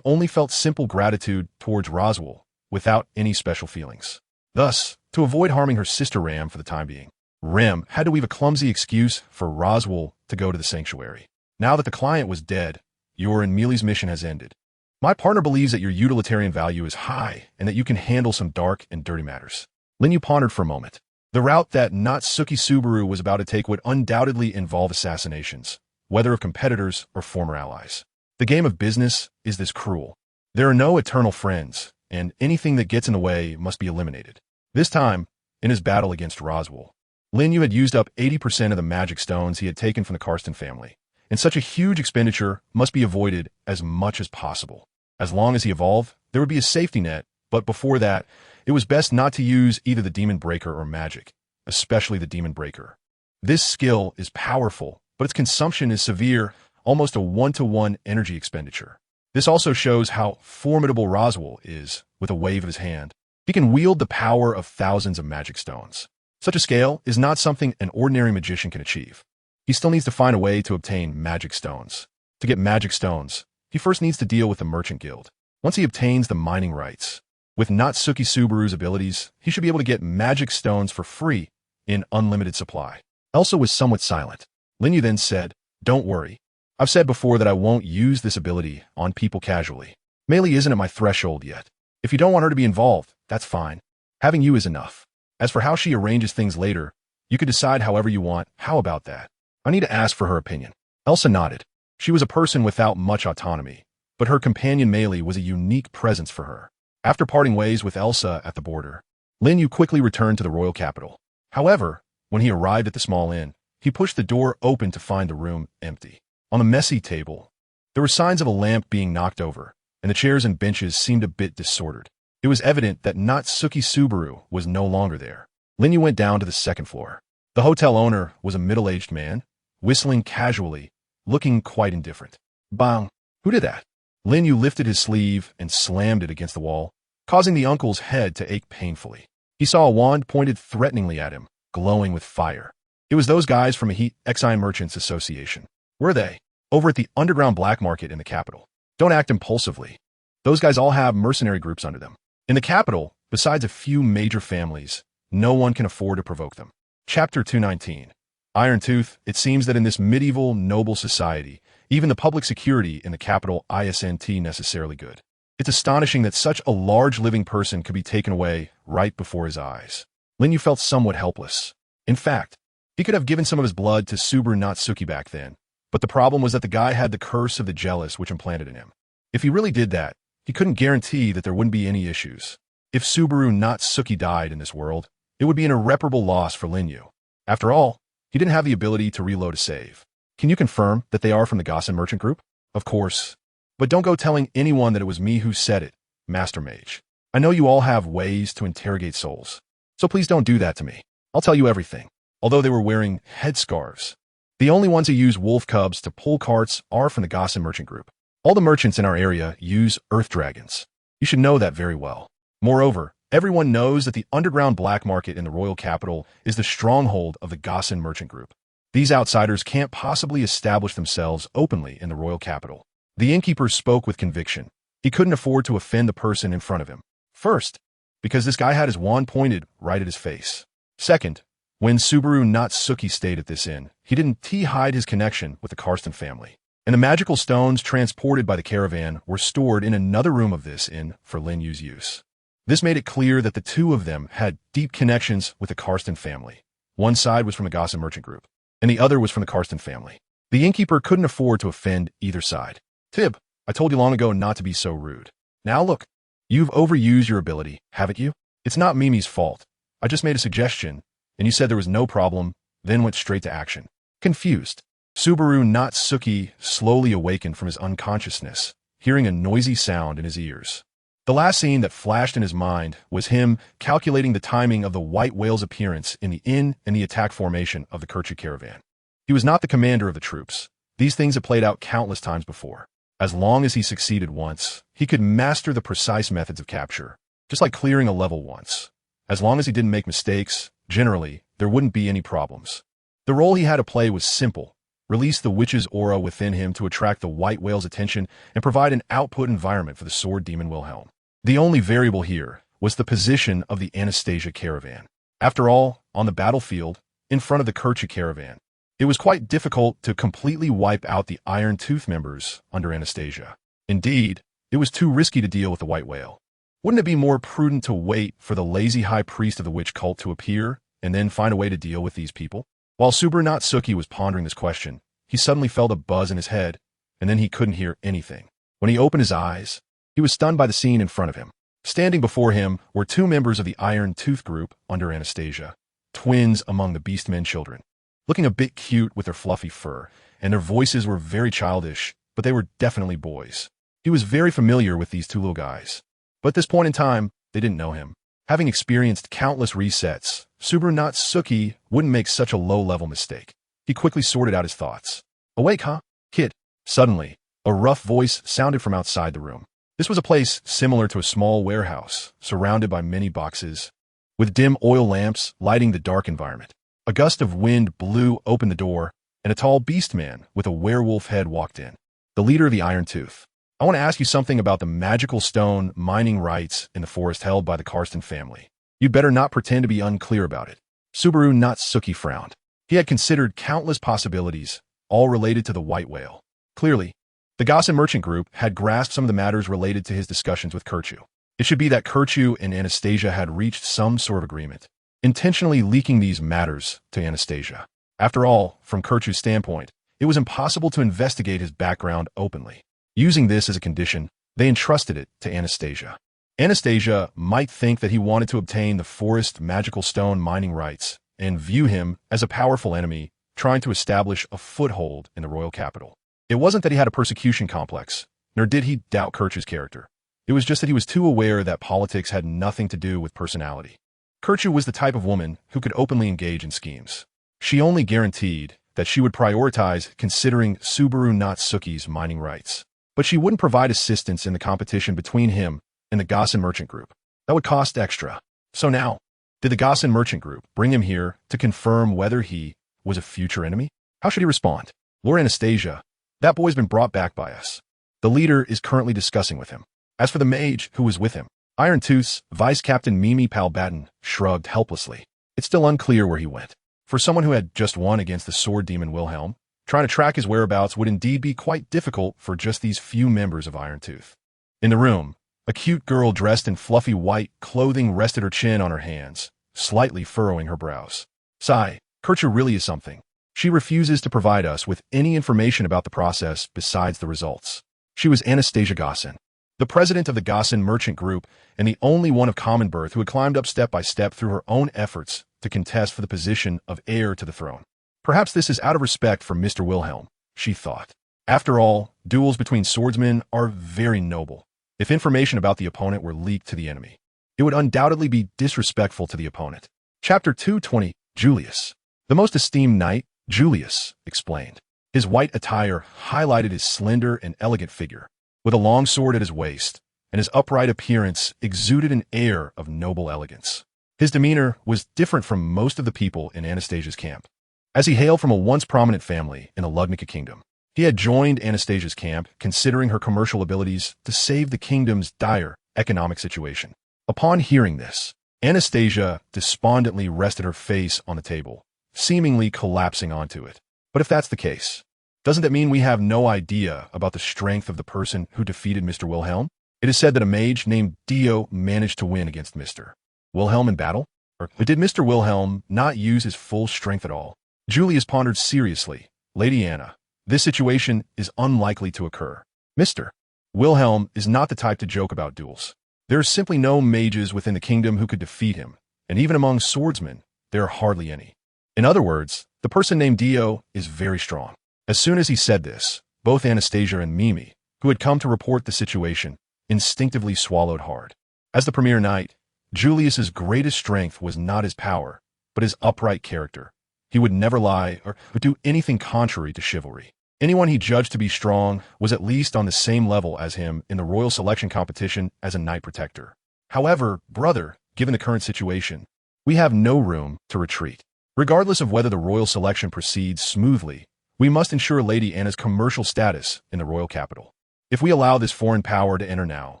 only felt simple gratitude towards Roswell, without any special feelings. Thus, to avoid harming her sister Rem for the time being, Rem had to weave a clumsy excuse for Roswell to go to the sanctuary. Now that the client was dead, your and Mealy's mission has ended. My partner believes that your utilitarian value is high and that you can handle some dark and dirty matters. Lin Yu pondered for a moment. The route that Natsuki Subaru was about to take would undoubtedly involve assassinations, whether of competitors or former allies. The game of business is this cruel. There are no eternal friends, and anything that gets in the way must be eliminated. This time, in his battle against Roswell, Lin Yu had used up 80% of the magic stones he had taken from the Karsten family, and such a huge expenditure must be avoided as much as possible. As long as he evolved, there would be a safety net, but before that, it was best not to use either the Demon Breaker or magic, especially the Demon Breaker. This skill is powerful, but its consumption is severe, almost a one-to-one energy expenditure. This also shows how formidable Roswell is. With a wave of his hand, he can wield the power of thousands of magic stones. Such a scale is not something an ordinary magician can achieve. He still needs to find a way to obtain magic stones. To get magic stones, he first needs to deal with the Merchant Guild. Once he obtains the mining rights, with Natsuki Subaru's abilities, he should be able to get magic stones for free in unlimited supply. Elsa was somewhat silent. Lin Yu then said, "Don't worry. I've said before that I won't use this ability on people casually. Meili isn't at my threshold yet. If you don't want her to be involved, that's fine. Having you is enough. As for how she arranges things later, you could decide however you want. How about that? I need to ask for her opinion." Elsa nodded. She was a person without much autonomy, but her companion Meili was a unique presence for her. After parting ways with Elsa at the border, Lin Yu quickly returned to the royal capital. However, when he arrived at the small inn, he pushed the door open to find the room empty. On the messy table, there were signs of a lamp being knocked over, and the chairs and benches seemed a bit disordered. It was evident that Natsuki Subaru was no longer there. Lin Yu went down to the second floor. The hotel owner was a middle-aged man, whistling casually, looking quite indifferent. Bang! Who did that? Lin Yu lifted his sleeve and slammed it against the wall, causing the uncle's head to ache painfully. He saw a wand pointed threateningly at him, glowing with fire. It was those guys from a Heat Exine Merchants Association. Were they? Over at the underground black market in the capital. Don't act impulsively. Those guys all have mercenary groups under them. In the capital, besides a few major families, no one can afford to provoke them. Chapter 219. Iron Tooth, it seems that in this medieval, noble society, even the public security in the capital isn't necessarily good. It's astonishing that such a large living person could be taken away right before his eyes. Lin Yu felt somewhat helpless. In fact, he could have given some of his blood to Subaru Natsuki back then, but the problem was that the guy had the curse of the jealous which implanted in him. If he really did that, he couldn't guarantee that there wouldn't be any issues. If Subaru Natsuki died in this world, it would be an irreparable loss for Lin Yu. After all, he didn't have the ability to reload a save. Can you confirm that they are from the Gossen Merchant Group? Of course. But don't go telling anyone that it was me who said it, Master Mage. I know you all have ways to interrogate souls. So please don't do that to me. I'll tell you everything. Although they were wearing headscarves, the only ones who use wolf cubs to pull carts are from the Gossen Merchant Group. All the merchants in our area use earth dragons. You should know that very well. Moreover, everyone knows that the underground black market in the royal capital is the stronghold of the Gossen Merchant Group. These outsiders can't possibly establish themselves openly in the royal capital. The innkeeper spoke with conviction. He couldn't afford to offend the person in front of him. First, because this guy had his wand pointed right at his face. Second, when Subaru Natsuki stayed at this inn, he didn't hide his connection with the Karsten family. And the magical stones transported by the caravan were stored in another room of this inn for Lin Yu's use. This made it clear that the two of them had deep connections with the Karsten family. One side was from the Gossen Merchant Group, and the other was from the Karsten family. The innkeeper couldn't afford to offend either side. Tib, I told you long ago not to be so rude. Now look, you've overused your ability, haven't you? It's not Mimi's fault. I just made a suggestion, and you said there was no problem, then went straight to action. Confused, Subaru Natsuki slowly awakened from his unconsciousness, hearing a noisy sound in his ears. The last scene that flashed in his mind was him calculating the timing of the white whale's appearance in the inn and the attack formation of the Kerchu caravan. He was not the commander of the troops. These things had played out countless times before. As long as he succeeded once, he could master the precise methods of capture, just like clearing a level once. As long as he didn't make mistakes, generally, there wouldn't be any problems. The role he had to play was simple. Release the witch's aura within him to attract the white whale's attention and provide an output environment for the sword demon Wilhelm. The only variable here was the position of the Anastasia caravan. After all, on the battlefield, in front of the Kerchu caravan, it was quite difficult to completely wipe out the Iron Tooth members under Anastasia. Indeed, it was too risky to deal with the white whale. Wouldn't it be more prudent to wait for the lazy high priest of the witch cult to appear and then find a way to deal with these people? While Subaru Natsuki was pondering this question, he suddenly felt a buzz in his head, and then he couldn't hear anything. When he opened his eyes, he was stunned by the scene in front of him. Standing before him were two members of the Iron Tooth group under Anastasia, twins among the Beastmen children. Looking a bit cute with their fluffy fur, and their voices were very childish, but they were definitely boys. He was very familiar with these two little guys. But at this point in time, they didn't know him. Having experienced countless resets, Subaru Natsuki wouldn't make such a low-level mistake. He quickly sorted out his thoughts. Awake, huh, kid? Suddenly, a rough voice sounded from outside the room. This was a place similar to a small warehouse, surrounded by many boxes, with dim oil lamps lighting the dark environment. A gust of wind blew open the door, and a tall beast man with a werewolf head walked in. The leader of the Iron Tooth. I want to ask you something about the magical stone mining rights in the forest held by the Karsten family. You'd better not pretend to be unclear about it. Subaru Natsuki frowned. He had considered countless possibilities, all related to the white whale. Clearly, the Gossen Merchant Group had grasped some of the matters related to his discussions with Kerchu. It should be that Kerchu and Anastasia had reached some sort of agreement, intentionally leaking these matters to Anastasia. After all, from Kerchu's standpoint, it was impossible to investigate his background openly. Using this as a condition, they entrusted it to Anastasia. Anastasia might think that he wanted to obtain the forest magical stone mining rights and view him as a powerful enemy trying to establish a foothold in the royal capital. It wasn't that he had a persecution complex, nor did he doubt Kerchu's character. It was just that he was too aware that politics had nothing to do with personality. Kerchu was the type of woman who could openly engage in schemes. She only guaranteed that she would prioritize considering Subaru Natsuki's mining rights. But she wouldn't provide assistance in the competition between him and the Gossen Merchant Group. That would cost extra. So now, did the Gossen Merchant Group bring him here to confirm whether he was a future enemy? How should he respond? Lord Anastasia, that boy's been brought back by us. The leader is currently discussing with him. As for the mage who was with him, Iron Tooth's Vice Captain Mimi Palbatten shrugged helplessly. It's still unclear where he went. For someone who had just won against the sword demon Wilhelm, trying to track his whereabouts would indeed be quite difficult for just these few members of Irontooth. In the room, a cute girl dressed in fluffy white clothing rested her chin on her hands, slightly furrowing her brows. Sigh, Kircher really is something. She refuses to provide us with any information about the process besides the results. She was Anastasia Gossin, the president of the Gossin Merchant Group and the only one of common birth who had climbed up step by step through her own efforts to contest for the position of heir to the throne. Perhaps this is out of respect for Mr. Wilhelm, she thought. After all, duels between swordsmen are very noble. If information about the opponent were leaked to the enemy, it would undoubtedly be disrespectful to the opponent. Chapter 220, Julius. The most esteemed knight, Julius, explained. His white attire highlighted his slender and elegant figure, with a long sword at his waist, and his upright appearance exuded an air of noble elegance. His demeanor was different from most of the people in Anastasia's camp. As he hailed from a once prominent family in the Ludnica kingdom, he had joined Anastasia's camp considering her commercial abilities to save the kingdom's dire economic situation. Upon hearing this, Anastasia despondently rested her face on the table, seemingly collapsing onto it. But if that's the case, doesn't that mean we have no idea about the strength of the person who defeated Mr. Wilhelm? It is said that a mage named Dio managed to win against Mr. Wilhelm in battle? Or did Mr. Wilhelm not use his full strength at all? Julius pondered seriously. Lady Anna, this situation is unlikely to occur. Mr. Wilhelm is not the type to joke about duels. There are simply no mages within the kingdom who could defeat him, and even among swordsmen, there are hardly any. In other words, the person named Dio is very strong. As soon as he said this, both Anastasia and Mimi, who had come to report the situation, instinctively swallowed hard. As the premier knight, Julius's greatest strength was not his power, but his upright character. He would never lie or do anything contrary to chivalry. Anyone he judged to be strong was at least on the same level as him in the royal selection competition as a knight protector. However, brother, given the current situation, we have no room to retreat. Regardless of whether the royal selection proceeds smoothly, we must ensure Lady Anna's commercial status in the royal capital. If we allow this foreign power to enter now,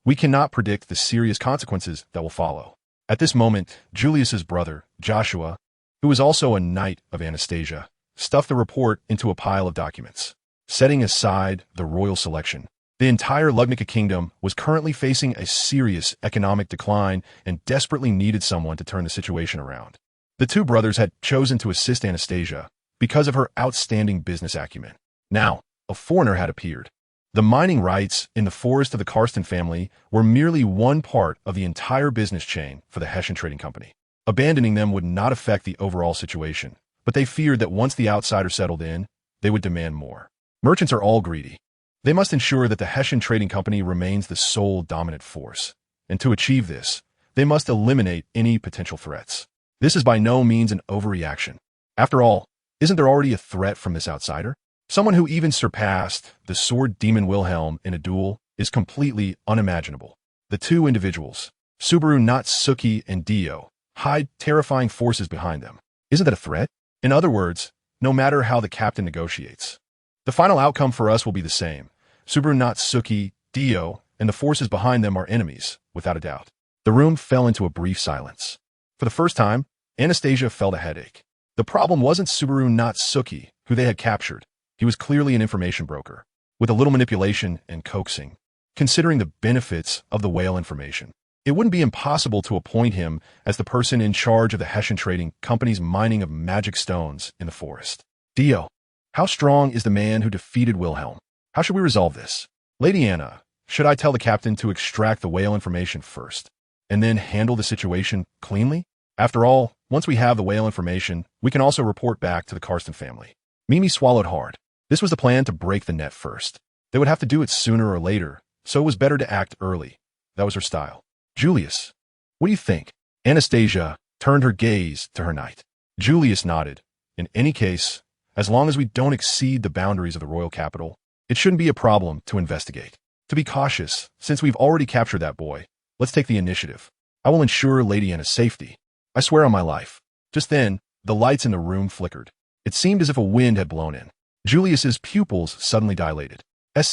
we cannot predict the serious consequences that will follow. At this moment, Julius's brother, Joshua, who was also a knight of Anastasia, stuffed the report into a pile of documents. Setting aside the royal selection, the entire Ludnica kingdom was currently facing a serious economic decline and desperately needed someone to turn the situation around. The two brothers had chosen to assist Anastasia because of her outstanding business acumen. Now, a foreigner had appeared. The mining rights in the forest of the Karsten family were merely one part of the entire business chain for the Hessian Trading Company. Abandoning them would not affect the overall situation, but they feared that once the outsider settled in, they would demand more. Merchants are all greedy. They must ensure that the Hessian Trading Company remains the sole dominant force, and to achieve this, they must eliminate any potential threats. This is by no means an overreaction. After all, isn't there already a threat from this outsider? Someone who even surpassed the sword demon Wilhelm in a duel is completely unimaginable. The two individuals, Subaru Natsuki and Dio, hide terrifying forces behind them. Isn't that a threat? In other words, no matter how the captain negotiates, the final outcome for us will be the same. Subaru Natsuki, Dio, and the forces behind them are enemies, without a doubt. The room fell into a brief silence. For the first time, Anastasia felt a headache. The problem wasn't Subaru Natsuki, who they had captured. He was clearly an information broker, with a little manipulation and coaxing. Considering the benefits of the whale information, it wouldn't be impossible to appoint him as the person in charge of the Hessian Trading Company's mining of magic stones in the forest. Dio, how strong is the man who defeated Wilhelm? How should we resolve this? Lady Anna, should I tell the captain to extract the whale information first, and then handle the situation cleanly? After all, once we have the whale information, we can also report back to the Karsten family. Mimi swallowed hard. This was the plan to break the net first. They would have to do it sooner or later, so it was better to act early. That was her style. Julius, what do you think? Anastasia turned her gaze to her knight. Julius nodded. In any case, as long as we don't exceed the boundaries of the royal capital, it shouldn't be a problem to investigate. To be cautious, since we've already captured that boy, let's take the initiative. I will ensure Lady Anna's safety. I swear on my life. Just then, the lights in the room flickered. It seemed as if a wind had blown in. Julius's pupils suddenly dilated.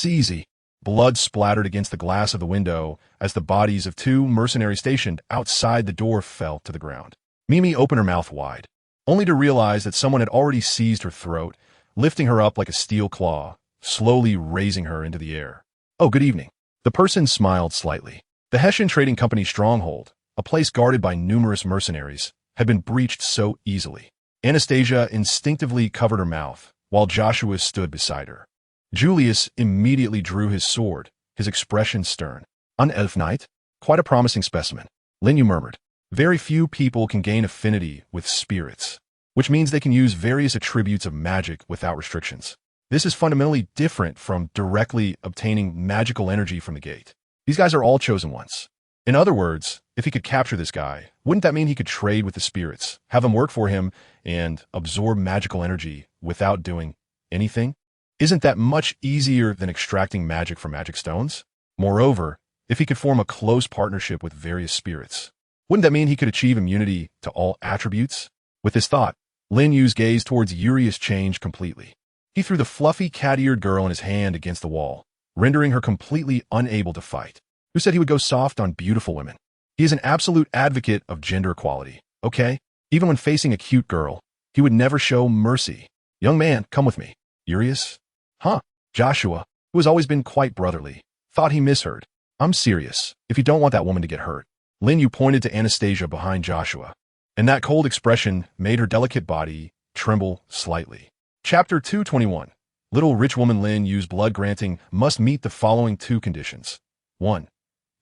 Easy. Blood splattered against the glass of the window as the bodies of two mercenaries stationed outside the door fell to the ground. Mimi opened her mouth wide. only to realize that someone had already seized her throat, lifting her up like a steel claw, slowly raising her into the air. "Oh, good evening." The person smiled slightly. The Hessian Trading Company stronghold, a place guarded by numerous mercenaries, had been breached so easily. Anastasia instinctively covered her mouth, while Joshua stood beside her. Julius immediately drew his sword, his expression stern. "An elf knight? Quite a promising specimen," Lin Yu murmured. "Very few people can gain affinity with spirits, which means they can use various attributes of magic without restrictions. This is fundamentally different from directly obtaining magical energy from the gate. These guys are all chosen ones. In other words, if he could capture this guy, wouldn't that mean he could trade with the spirits, have them work for him, and absorb magical energy without doing anything? Isn't that much easier than extracting magic from magic stones? Moreover, if he could form a close partnership with various spirits, wouldn't that mean he could achieve immunity to all attributes?" With this thought, Lin Yu's gaze towards Urias changed completely. He threw the fluffy, cat-eared girl in his hand against the wall, rendering her completely unable to fight. Who said he would go soft on beautiful women? He is an absolute advocate of gender equality, okay? Even when facing a cute girl, he would never show mercy. "Young man, come with me." "Urias?" "Huh?" Joshua, who has always been quite brotherly, thought he misheard. "I'm serious, if you don't want that woman to get hurt." Lin Yu pointed to Anastasia behind Joshua, and that cold expression made her delicate body tremble slightly. Chapter 221. Little rich woman Lin Yu's blood granting must meet the following two conditions. 1.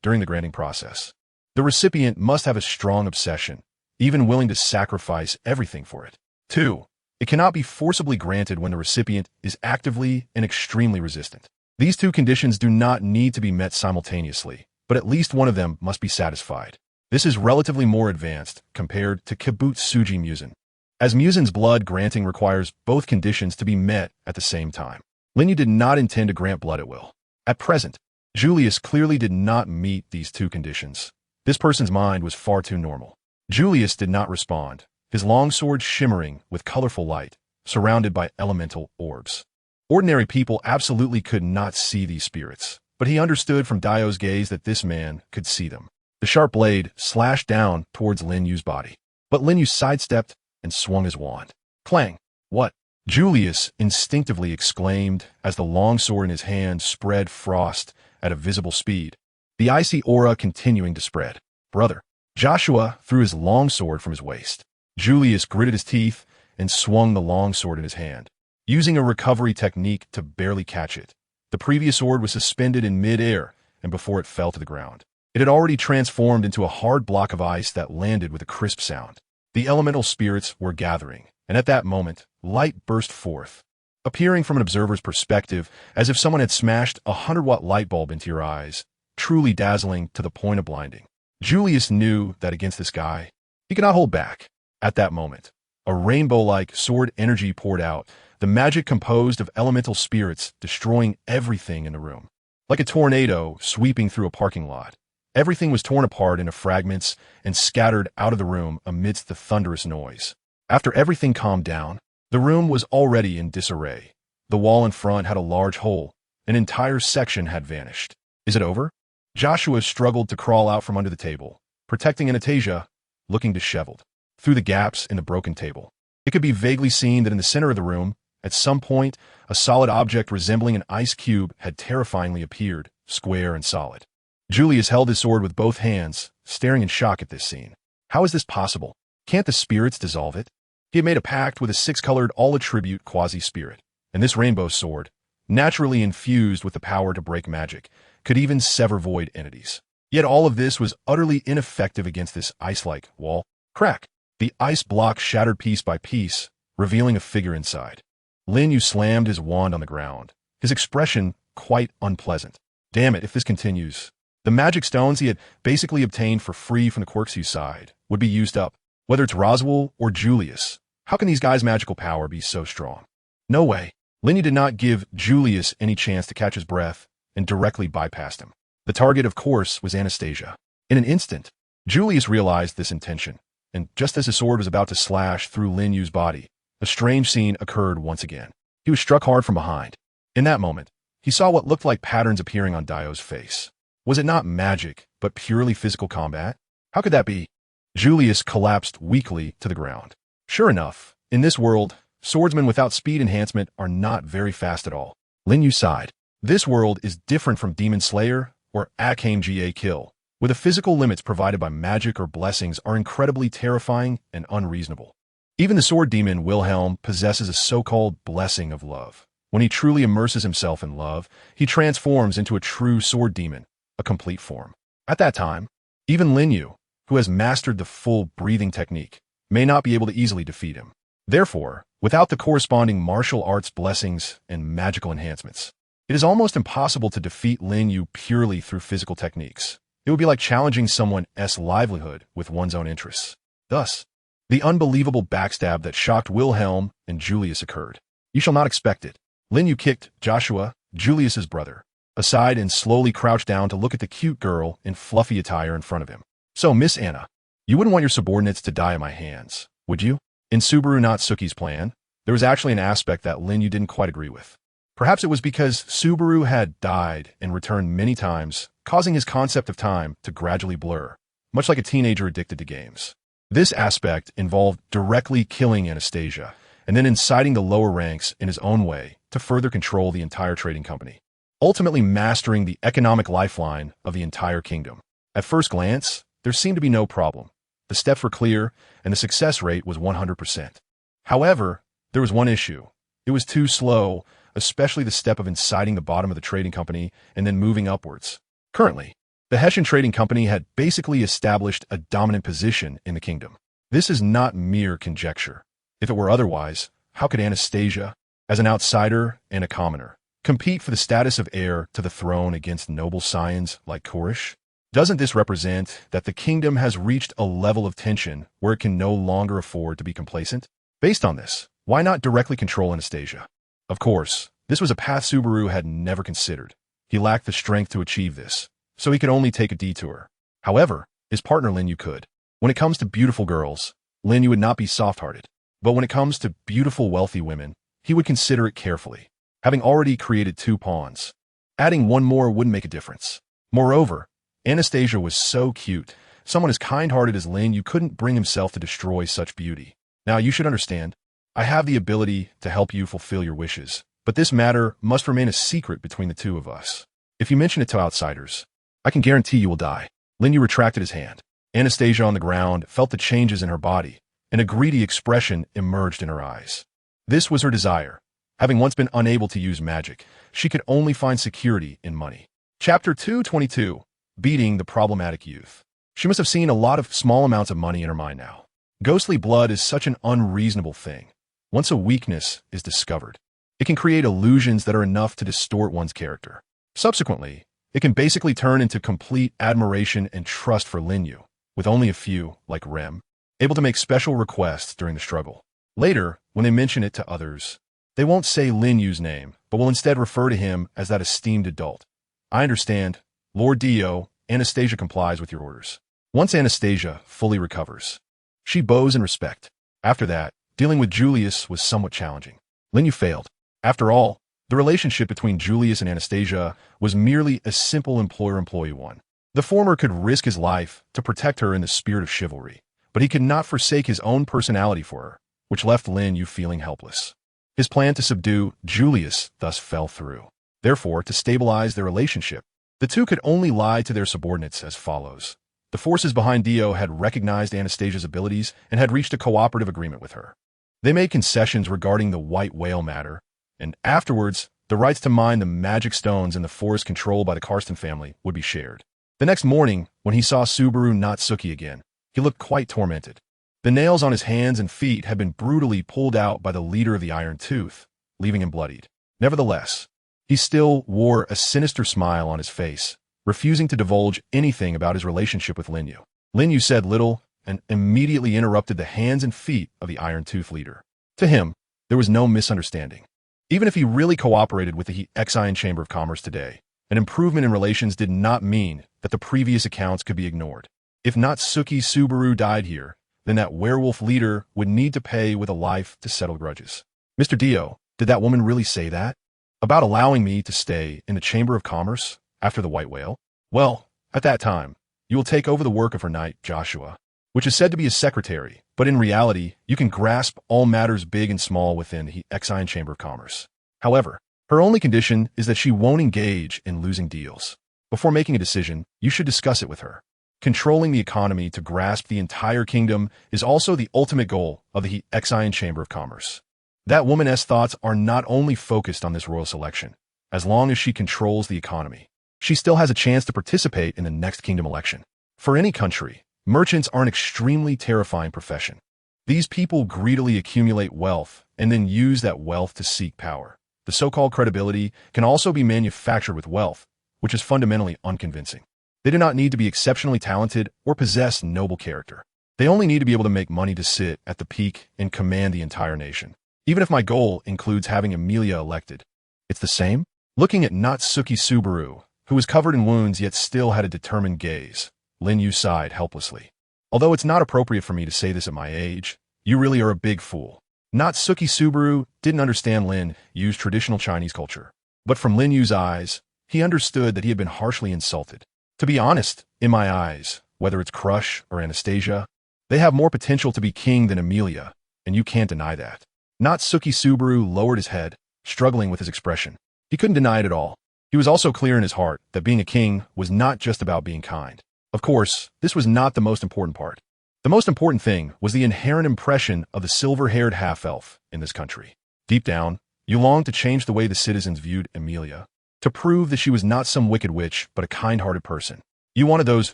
During the granting process, the recipient must have a strong obsession, even willing to sacrifice everything for it. 2. It cannot be forcibly granted when the recipient is actively and extremely resistant. These two conditions do not need to be met simultaneously, but at least one of them must be satisfied. This is relatively more advanced compared to Kibutsuji Musen, as Musen's blood granting requires both conditions to be met at the same time. Lin Yu did not intend to grant blood at will. At present, Julius clearly did not meet these two conditions. This person's mind was far too normal. Julius did not respond, his longsword shimmering with colorful light, surrounded by elemental orbs. Ordinary people absolutely could not see these spirits, but he understood from Dio's gaze that this man could see them. The sharp blade slashed down towards Lin Yu's body, but Lin Yu sidestepped and swung his wand. Clang! "What?" Julius instinctively exclaimed as the longsword in his hand spread frost at a visible speed, the icy aura continuing to spread. "Brother!" Joshua threw his longsword from his waist. Julius gritted his teeth and swung the longsword in his hand, using a recovery technique to barely catch it. The previous sword was suspended in mid-air, and before it fell to the ground, it had already transformed into a hard block of ice that landed with a crisp sound. The elemental spirits were gathering, and at that moment, light burst forth, appearing from an observer's perspective as if someone had smashed a 100-watt light bulb into your eyes, truly dazzling to the point of blinding. Julius knew that against this guy, he could not hold back. At that moment, a rainbow-like sword energy poured out, the magic composed of elemental spirits destroying everything in the room. Like a tornado sweeping through a parking lot, everything was torn apart into fragments and scattered out of the room amidst the thunderous noise. After everything calmed down, the room was already in disarray. The wall in front had a large hole. An entire section had vanished. "Is it over?" Joshua struggled to crawl out from under the table, protecting Anastasia, looking disheveled. Through the gaps in the broken table, it could be vaguely seen that in the center of the room, at some point, a solid object resembling an ice cube had terrifyingly appeared, square and solid. Julius held his sword with both hands, staring in shock at this scene. How is this possible? Can't the spirits dissolve it? He had made a pact with a six-colored all-attribute quasi-spirit, and this rainbow sword, naturally infused with the power to break magic, could even sever void entities. Yet all of this was utterly ineffective against this ice-like wall. Crack! The ice block shattered piece by piece, revealing a figure inside. Lin Yu slammed his wand on the ground, his expression quite unpleasant. Damn it, if this continues, the magic stones he had basically obtained for free from the Quirksue side would be used up. Whether it's Roswell or Julius, how can these guys' magical power be so strong? No way. Lin Yu did not give Julius any chance to catch his breath and directly bypassed him. The target, of course, was Anastasia. In an instant, Julius realized this intention, and just as his sword was about to slash through Lin Yu's body, a strange scene occurred once again. He was struck hard from behind. In that moment, he saw what looked like patterns appearing on Dio's face. Was it not magic, but purely physical combat? How could that be? Julius collapsed weakly to the ground. Sure enough, in this world, swordsmen without speed enhancement are not very fast at all. Lin Yu sighed. This world is different from Demon Slayer or Accumulation Kill, where the physical limits provided by magic or blessings are incredibly terrifying and unreasonable. Even the sword demon Wilhelm possesses a so-called blessing of love. When he truly immerses himself in love, he transforms into a true sword demon, a complete form. At that time, even Lin Yu, who has mastered the full breathing technique, may not be able to easily defeat him. Therefore, without the corresponding martial arts blessings and magical enhancements, it is almost impossible to defeat Lin Yu purely through physical techniques. It would be like challenging someone's livelihood with one's own interests. Thus, the unbelievable backstab that shocked Wilhelm and Julius occurred. You shall not expect it. Lin Yu kicked Joshua, Julius's brother, aside and slowly crouched down to look at the cute girl in fluffy attire in front of him. So, Miss Anna, you wouldn't want your subordinates to die at my hands, would you? In Subaru Natsuki's plan, there was actually an aspect that Lin Yu didn't quite agree with. Perhaps it was because Subaru had died and returned many times, causing his concept of time to gradually blur, much like a teenager addicted to games. This aspect involved directly killing Anastasia, and then inciting the lower ranks in his own way to further control the entire trading company, ultimately mastering the economic lifeline of the entire kingdom. At first glance, there seemed to be no problem. The steps were clear, and the success rate was 100%. However, there was one issue. It was too slow, especially the step of inciting the bottom of the trading company and then moving upwards. Currently, the Hessian Trading Company had basically established a dominant position in the kingdom. This is not mere conjecture. If it were otherwise, how could Anastasia, as an outsider and a commoner, compete for the status of heir to the throne against noble scions like Kurish? Doesn't this represent that the kingdom has reached a level of tension where it can no longer afford to be complacent? Based on this, why not directly control Anastasia? Of course, this was a path Subaru had never considered. He lacked the strength to achieve this, so he could only take a detour. However, his partner Lin Yu could. When it comes to beautiful girls, Lin Yu would not be soft-hearted. But when it comes to beautiful wealthy women, he would consider it carefully. Having already created 2 pawns, adding one more wouldn't make a difference. Moreover, Anastasia was so cute, someone as kind-hearted as Lin Yu couldn't bring himself to destroy such beauty. Now you should understand, I have the ability to help you fulfill your wishes, but this matter must remain a secret between the 2 of us. If you mention it to outsiders, I can guarantee you will die. Lin Yu retracted his hand. Anastasia on the ground felt the changes in her body, and a greedy expression emerged in her eyes. This was her desire. Having once been unable to use magic, she could only find security in money. Chapter 222. Beating the Problematic Youth. She must have seen a lot of small amounts of money in her mind now. Ghostly blood is such an unreasonable thing. Once a weakness is discovered, it can create illusions that are enough to distort one's character. Subsequently, it can basically turn into complete admiration and trust for Lin Yu, with only a few, like Rem, able to make special requests during the struggle. Later, when they mention it to others, they won't say Lin Yu's name, but will instead refer to him as that esteemed adult. I understand. Lord Dio, Anastasia complies with your orders. Once Anastasia fully recovers, she bows in respect. After that, dealing with Julius was somewhat challenging. Lin Yu failed. After all, the relationship between Julius and Anastasia was merely a simple employer-employee one. The former could risk his life to protect her in the spirit of chivalry, but he could not forsake his own personality for her, which left Lin Yu feeling helpless. His plan to subdue Julius thus fell through. Therefore, to stabilize their relationship, the 2 could only lie to their subordinates as follows. The forces behind Dio had recognized Anastasia's abilities and had reached a cooperative agreement with her. They made concessions regarding the white whale matter, and afterwards, the rights to mine the magic stones in the forest controlled by the Karsten family would be shared. The next morning, when he saw Subaru Natsuki again, he looked quite tormented. The nails on his hands and feet had been brutally pulled out by the leader of the Iron Tooth, leaving him bloodied. Nevertheless, he still wore a sinister smile on his face, refusing to divulge anything about his relationship with Lin Yu. Lin Yu said little and immediately interrupted the hands and feet of the Iron Tooth leader. To him, there was no misunderstanding. Even if he really cooperated with the Hexian Chamber of Commerce today, an improvement in relations did not mean that the previous accounts could be ignored. If Natsuki Subaru died here, then that werewolf leader would need to pay with a life to settle grudges. Mr. Dio, did that woman really say that? About allowing me to stay in the Chamber of Commerce after the white whale? Well, at that time, you will take over the work of her knight, Joshua, which is said to be his secretary, But in reality, you can grasp all matters big and small within the Exine Chamber of Commerce. However, her only condition is that she won't engage in losing deals. Before making a decision, you should discuss it with her. Controlling the economy to grasp the entire kingdom is also the ultimate goal of the Exine Chamber of Commerce. That woman's thoughts are not only focused on this royal selection. As long as she controls the economy, she still has a chance to participate in the next kingdom election. For any country, merchants are an extremely terrifying profession. These people greedily accumulate wealth and then use that wealth to seek power. The so-called credibility can also be manufactured with wealth, which is fundamentally unconvincing. They do not need to be exceptionally talented or possess noble character. They only need to be able to make money to sit at the peak and command the entire nation. Even if my goal includes having Emilia elected, it's the same. Looking at Natsuki Subaru, who was covered in wounds yet still had a determined gaze, Lin Yu sighed helplessly. Although it's not appropriate for me to say this at my age, you really are a big fool. Natsuki Subaru didn't understand Lin Yu's traditional Chinese culture. But from Lin Yu's eyes, he understood that he had been harshly insulted. To be honest, in my eyes, whether it's Crush or Anastasia, they have more potential to be king than Emilia, and you can't deny that. Natsuki Subaru lowered his head, struggling with his expression. He couldn't deny it at all. He was also clear in his heart that being a king was not just about being kind. Of course, this was not the most important part. The most important thing was the inherent impression of the silver-haired half-elf in this country. Deep down, you longed to change the way the citizens viewed Emilia, to prove that she was not some wicked witch but a kind-hearted person. You wanted those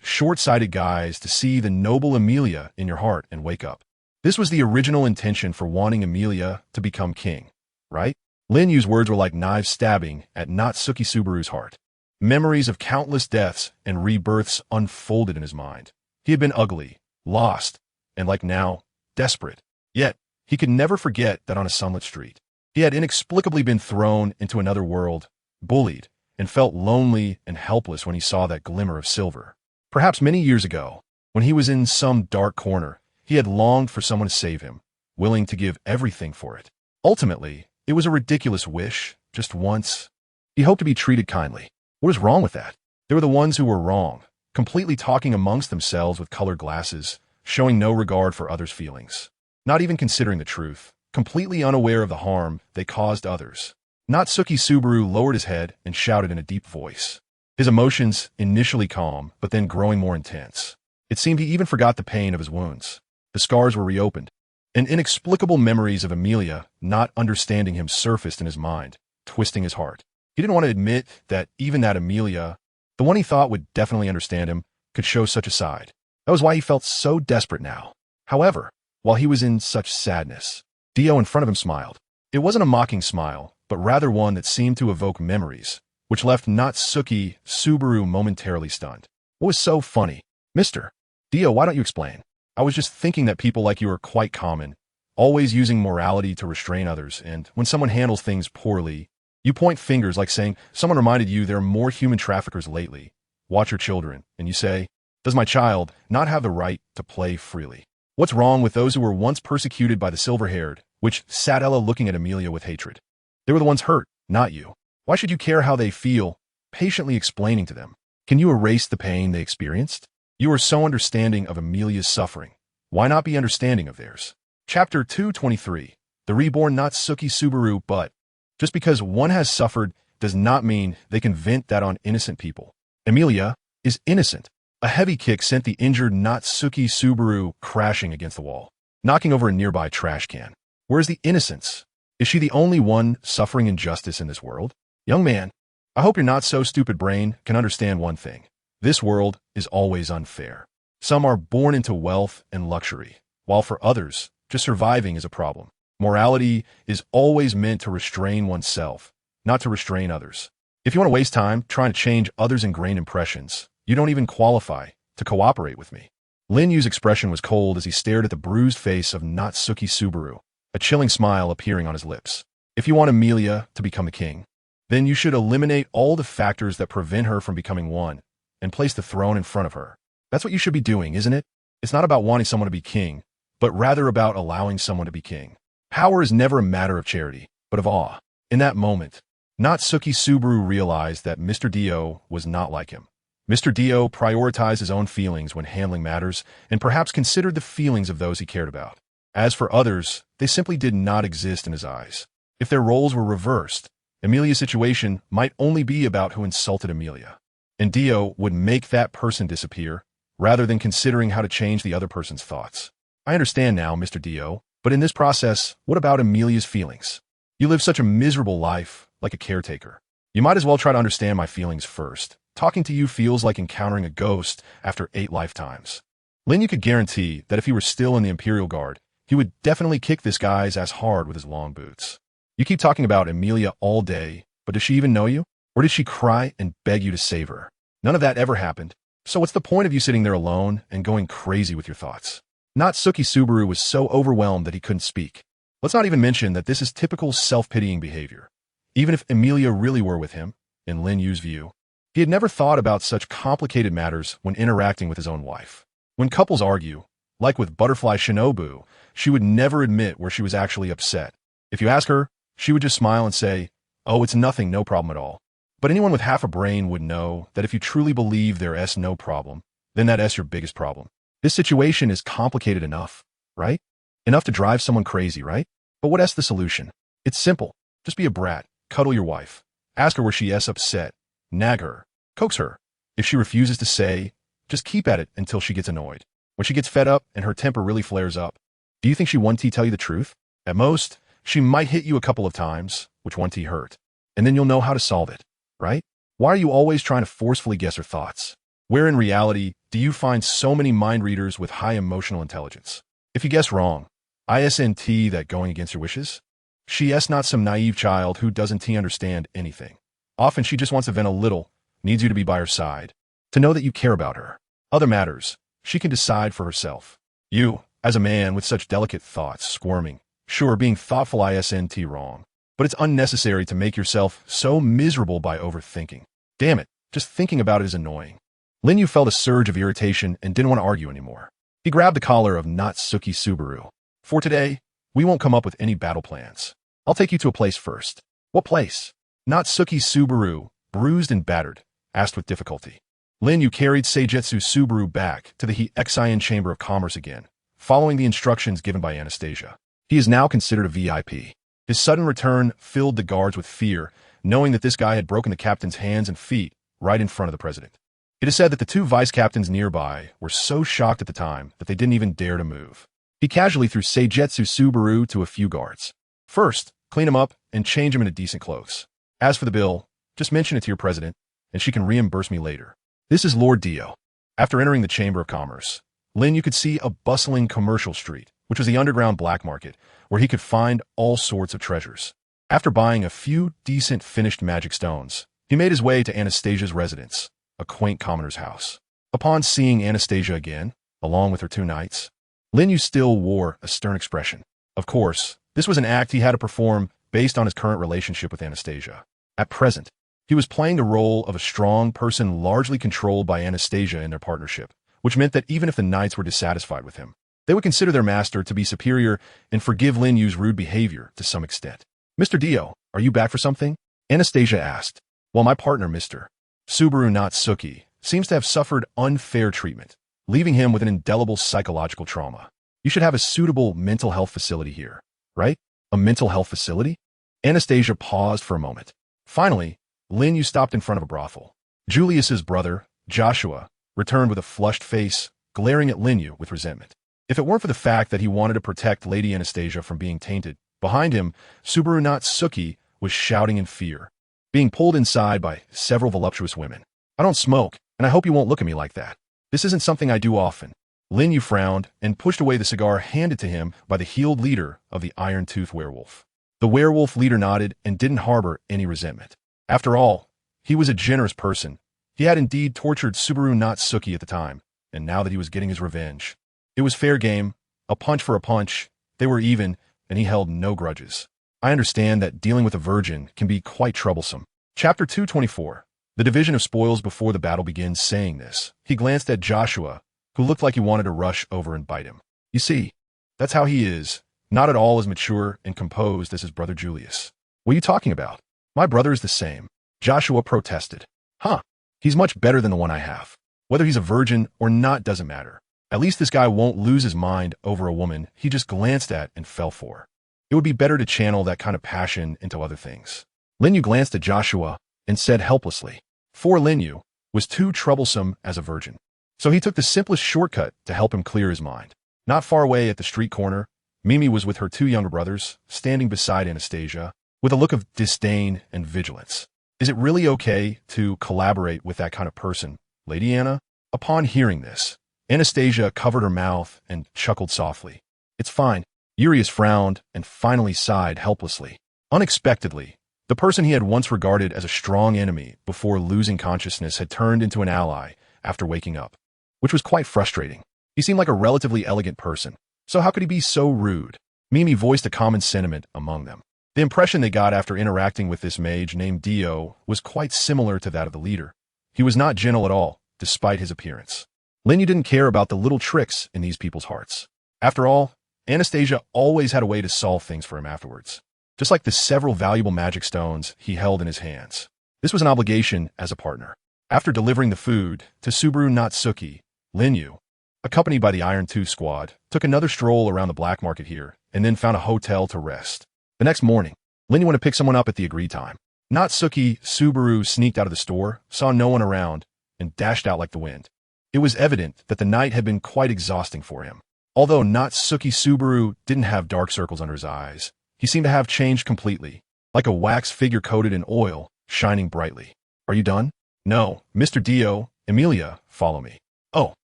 short-sighted guys to see the noble Emilia in your heart and wake up. This was the original intention for wanting Emilia to become king, right? Lin Yu's words were like knives stabbing at Natsuki Subaru's heart. Memories of countless deaths and rebirths unfolded in his mind. He had been ugly, lost, and like now, desperate. Yet, he could never forget that on a sunlit street, he had inexplicably been thrown into another world, bullied, and felt lonely and helpless when he saw that glimmer of silver. Perhaps many years ago, when he was in some dark corner, he had longed for someone to save him, willing to give everything for it. Ultimately, it was a ridiculous wish, just once. He hoped to be treated kindly. What was wrong with that? They were the ones who were wrong, completely talking amongst themselves with colored glasses, showing no regard for others' feelings. Not even considering the truth, completely unaware of the harm they caused others. Natsuki Subaru lowered his head and shouted in a deep voice. His emotions, initially calm, but then growing more intense. It seemed he even forgot the pain of his wounds. The scars were reopened, and inexplicable memories of Emilia not understanding him surfaced in his mind, twisting his heart. He didn't want to admit that even that Emilia, the one he thought would definitely understand him, could show such a side. That was why he felt so desperate now. However, while he was in such sadness, Dio in front of him smiled. It wasn't a mocking smile, but rather one that seemed to evoke memories, which left Natsuki Subaru momentarily stunned. What was so funny? Mister Dio, why don't you explain? I was just thinking that people like you are quite common, always using morality to restrain others, and when someone handles things poorly, you point fingers like saying, someone reminded you there are more human traffickers lately. Watch your children, and you say, does my child not have the right to play freely? What's wrong with those who were once persecuted by the silver-haired, which sat Ella looking at Emilia with hatred? They were the ones hurt, not you. Why should you care how they feel, patiently explaining to them? Can you erase the pain they experienced? You are so understanding of Emilia's suffering. Why not be understanding of theirs? Chapter 223, The Reborn Natsuki Subaru. But just because one has suffered does not mean they can vent that on innocent people. Emilia is innocent. A heavy kick sent the injured Natsuki Subaru crashing against the wall, knocking over a nearby trash can. Where's the innocence? Is she the only one suffering injustice in this world? Young man, I hope your not-so-stupid brain can understand one thing. This world is always unfair. Some are born into wealth and luxury, while for others, just surviving is a problem. Morality is always meant to restrain oneself, not to restrain others. If you want to waste time trying to change others' ingrained impressions, you don't even qualify to cooperate with me. Lin Yu's expression was cold as he stared at the bruised face of Natsuki Subaru, a chilling smile appearing on his lips. If you want Emilia to become the king, then you should eliminate all the factors that prevent her from becoming one, and place the throne in front of her. That's what you should be doing, isn't it? It's not about wanting someone to be king, but rather about allowing someone to be king. Power is never a matter of charity, but of awe. In that moment, Natsuki Subaru realized that Mr. Dio was not like him. Mr. Dio prioritized his own feelings when handling matters and perhaps considered the feelings of those he cared about. As for others, they simply did not exist in his eyes. If their roles were reversed, Emilia's situation might only be about who insulted Emilia. And Dio would make that person disappear, rather than considering how to change the other person's thoughts. I understand now, Mr. Dio, but in this process, what about Emilia's feelings? You live such a miserable life, like a caretaker. You might as well try to understand my feelings first. Talking to you feels like encountering a ghost after 8 lifetimes. Lin Yu could guarantee that if he were still in the Imperial Guard, he would definitely kick this guy's ass hard with his long boots. You keep talking about Emilia all day, but does she even know you? Or did she cry and beg you to save her? None of that ever happened. So what's the point of you sitting there alone and going crazy with your thoughts? Natsuki Subaru was so overwhelmed that he couldn't speak. Let's not even mention that this is typical self-pitying behavior. Even if Emilia really were with him, in Lin Yu's view, he had never thought about such complicated matters when interacting with his own wife. When couples argue, like with Butterfly Shinobu, she would never admit where she was actually upset. If you ask her, she would just smile and say, "Oh, it's nothing, no problem at all." But anyone with half a brain would know that if you truly believe there's no problem, then that's your biggest problem. This situation is complicated enough, right? Enough to drive someone crazy, right? But what's the solution? It's simple. Just be a brat, cuddle your wife, ask her where she's upset, nag her, coax her. If she refuses to say, just keep at it until she gets annoyed. When she gets fed up and her temper really flares up, do you think she won't tell you the truth? At most, she might hit you a couple of times, which won't hurt. And then you'll know how to solve it, right? Why are you always trying to forcefully guess her thoughts? Where in reality do you find so many mind readers with high emotional intelligence? If you guess wrong, isn't that going against your wishes? She is not some naive child who doesn't understand anything. Often she just wants to vent a little, needs you to be by her side, to know that you care about her. Other matters, she can decide for herself. You, as a man with such delicate thoughts, squirming, sure, being thoughtful isn't wrong, but it's unnecessary to make yourself so miserable by overthinking. Damn it, just thinking about it is annoying. Lin Yu felt a surge of irritation and didn't want to argue anymore. He grabbed the collar of Natsuki Subaru. For today, we won't come up with any battle plans. I'll take you to a place first. What place? Natsuki Subaru, bruised and battered, asked with difficulty. Lin Yu carried Seigetsu Subaru back to the Heian Chamber of Commerce again, following the instructions given by Anastasia. He is now considered a VIP. His sudden return filled the guards with fear, knowing that this guy had broken the captain's hands and feet right in front of the president. It is said that the 2 vice captains nearby were so shocked at the time that they didn't even dare to move. He casually threw Seigetsu Subaru to a few guards. First, clean him up and change him into decent clothes. As for the bill, just mention it to your president, and she can reimburse me later. This is Lord Dio. After entering the Chamber of Commerce, Lin Yu could see a bustling commercial street, which was the underground black market, where he could find all sorts of treasures. After buying a few decent finished magic stones, he made his way to Anastasia's residence, a quaint commoner's house. Upon seeing Anastasia again, along with her 2 knights, Lin Yu still wore a stern expression. Of course, this was an act he had to perform based on his current relationship with Anastasia. At present, he was playing the role of a strong person largely controlled by Anastasia in their partnership, which meant that even if the knights were dissatisfied with him, they would consider their master to be superior and forgive Lin Yu's rude behavior to some extent. "Mr. Dio, are you back for something?" Anastasia asked. "Well, my partner, Mr. Subaru Natsuki, seems to have suffered unfair treatment, leaving him with an indelible psychological trauma. You should have a suitable mental health facility here, right?" "A mental health facility?" Anastasia paused for a moment. Finally, Lin Yu stopped in front of a brothel. Julius's brother, Joshua, returned with a flushed face, glaring at Lin Yu with resentment. If it weren't for the fact that he wanted to protect Lady Anastasia from being tainted, behind him, Subaru Natsuki was shouting in fear, being pulled inside by several voluptuous women. "I don't smoke, and I hope you won't look at me like that. This isn't something I do often." Lin Yu frowned and pushed away the cigar handed to him by the healed leader of the Iron-Tooth Werewolf. The werewolf leader nodded and didn't harbor any resentment. After all, he was a generous person. He had indeed tortured Subaru Natsuki at the time, and now that he was getting his revenge, it was fair game, a punch for a punch. They were even, and he held no grudges. I understand that dealing with a virgin can be quite troublesome. Chapter 224. The division of spoils before the battle begins. Saying this, he glanced at Joshua, who looked like he wanted to rush over and bite him. You see, that's how he is, not at all as mature and composed as his brother Julius. "What are you talking about? My brother is the same," Joshua protested. "Huh, He's much better than the one I have. Whether he's a virgin or not doesn't matter. At least this guy won't lose his mind over a woman he just glanced at and fell for. It would be better to channel that kind of passion into other things. Lin Yu glanced at Joshua and said helplessly. For Lin Yu was too troublesome as a virgin. So he took the simplest shortcut to help him clear his mind. Not far away at the street corner, Mimi was with her two younger brothers, standing beside Anastasia, with a look of disdain and vigilance. Is it really okay to collaborate with that kind of person, Lady Anna? Upon hearing this, Anastasia covered her mouth and chuckled softly. It's fine. Urias frowned and finally sighed helplessly. Unexpectedly, the person he had once regarded as a strong enemy before losing consciousness had turned into an ally after waking up, which was quite frustrating. He seemed like a relatively elegant person, so how could he be so rude? Mimi voiced a common sentiment among them. The impression they got after interacting with this mage named Dio was quite similar to that of the leader. He was not gentle at all, despite his appearance. Lin Yu didn't care about the little tricks in these people's hearts. After all, Anastasia always had a way to solve things for him afterwards, just like the several valuable magic stones he held in his hands. This was an obligation as a partner. After delivering the food to Subaru Natsuki, Lin Yu, accompanied by the Iron Tooth squad, took another stroll around the black market here and then found a hotel to rest. The next morning, Lin Yu went to pick someone up at the agreed time. Natsuki Subaru sneaked out of the store, saw no one around, and dashed out like the wind. It was evident that the night had been quite exhausting for him. Although Natsuki Subaru didn't have dark circles under his eyes, he seemed to have changed completely, like a wax figure coated in oil, shining brightly. Are you done? No, Mr. Dio, Emilia, follow me. Oh,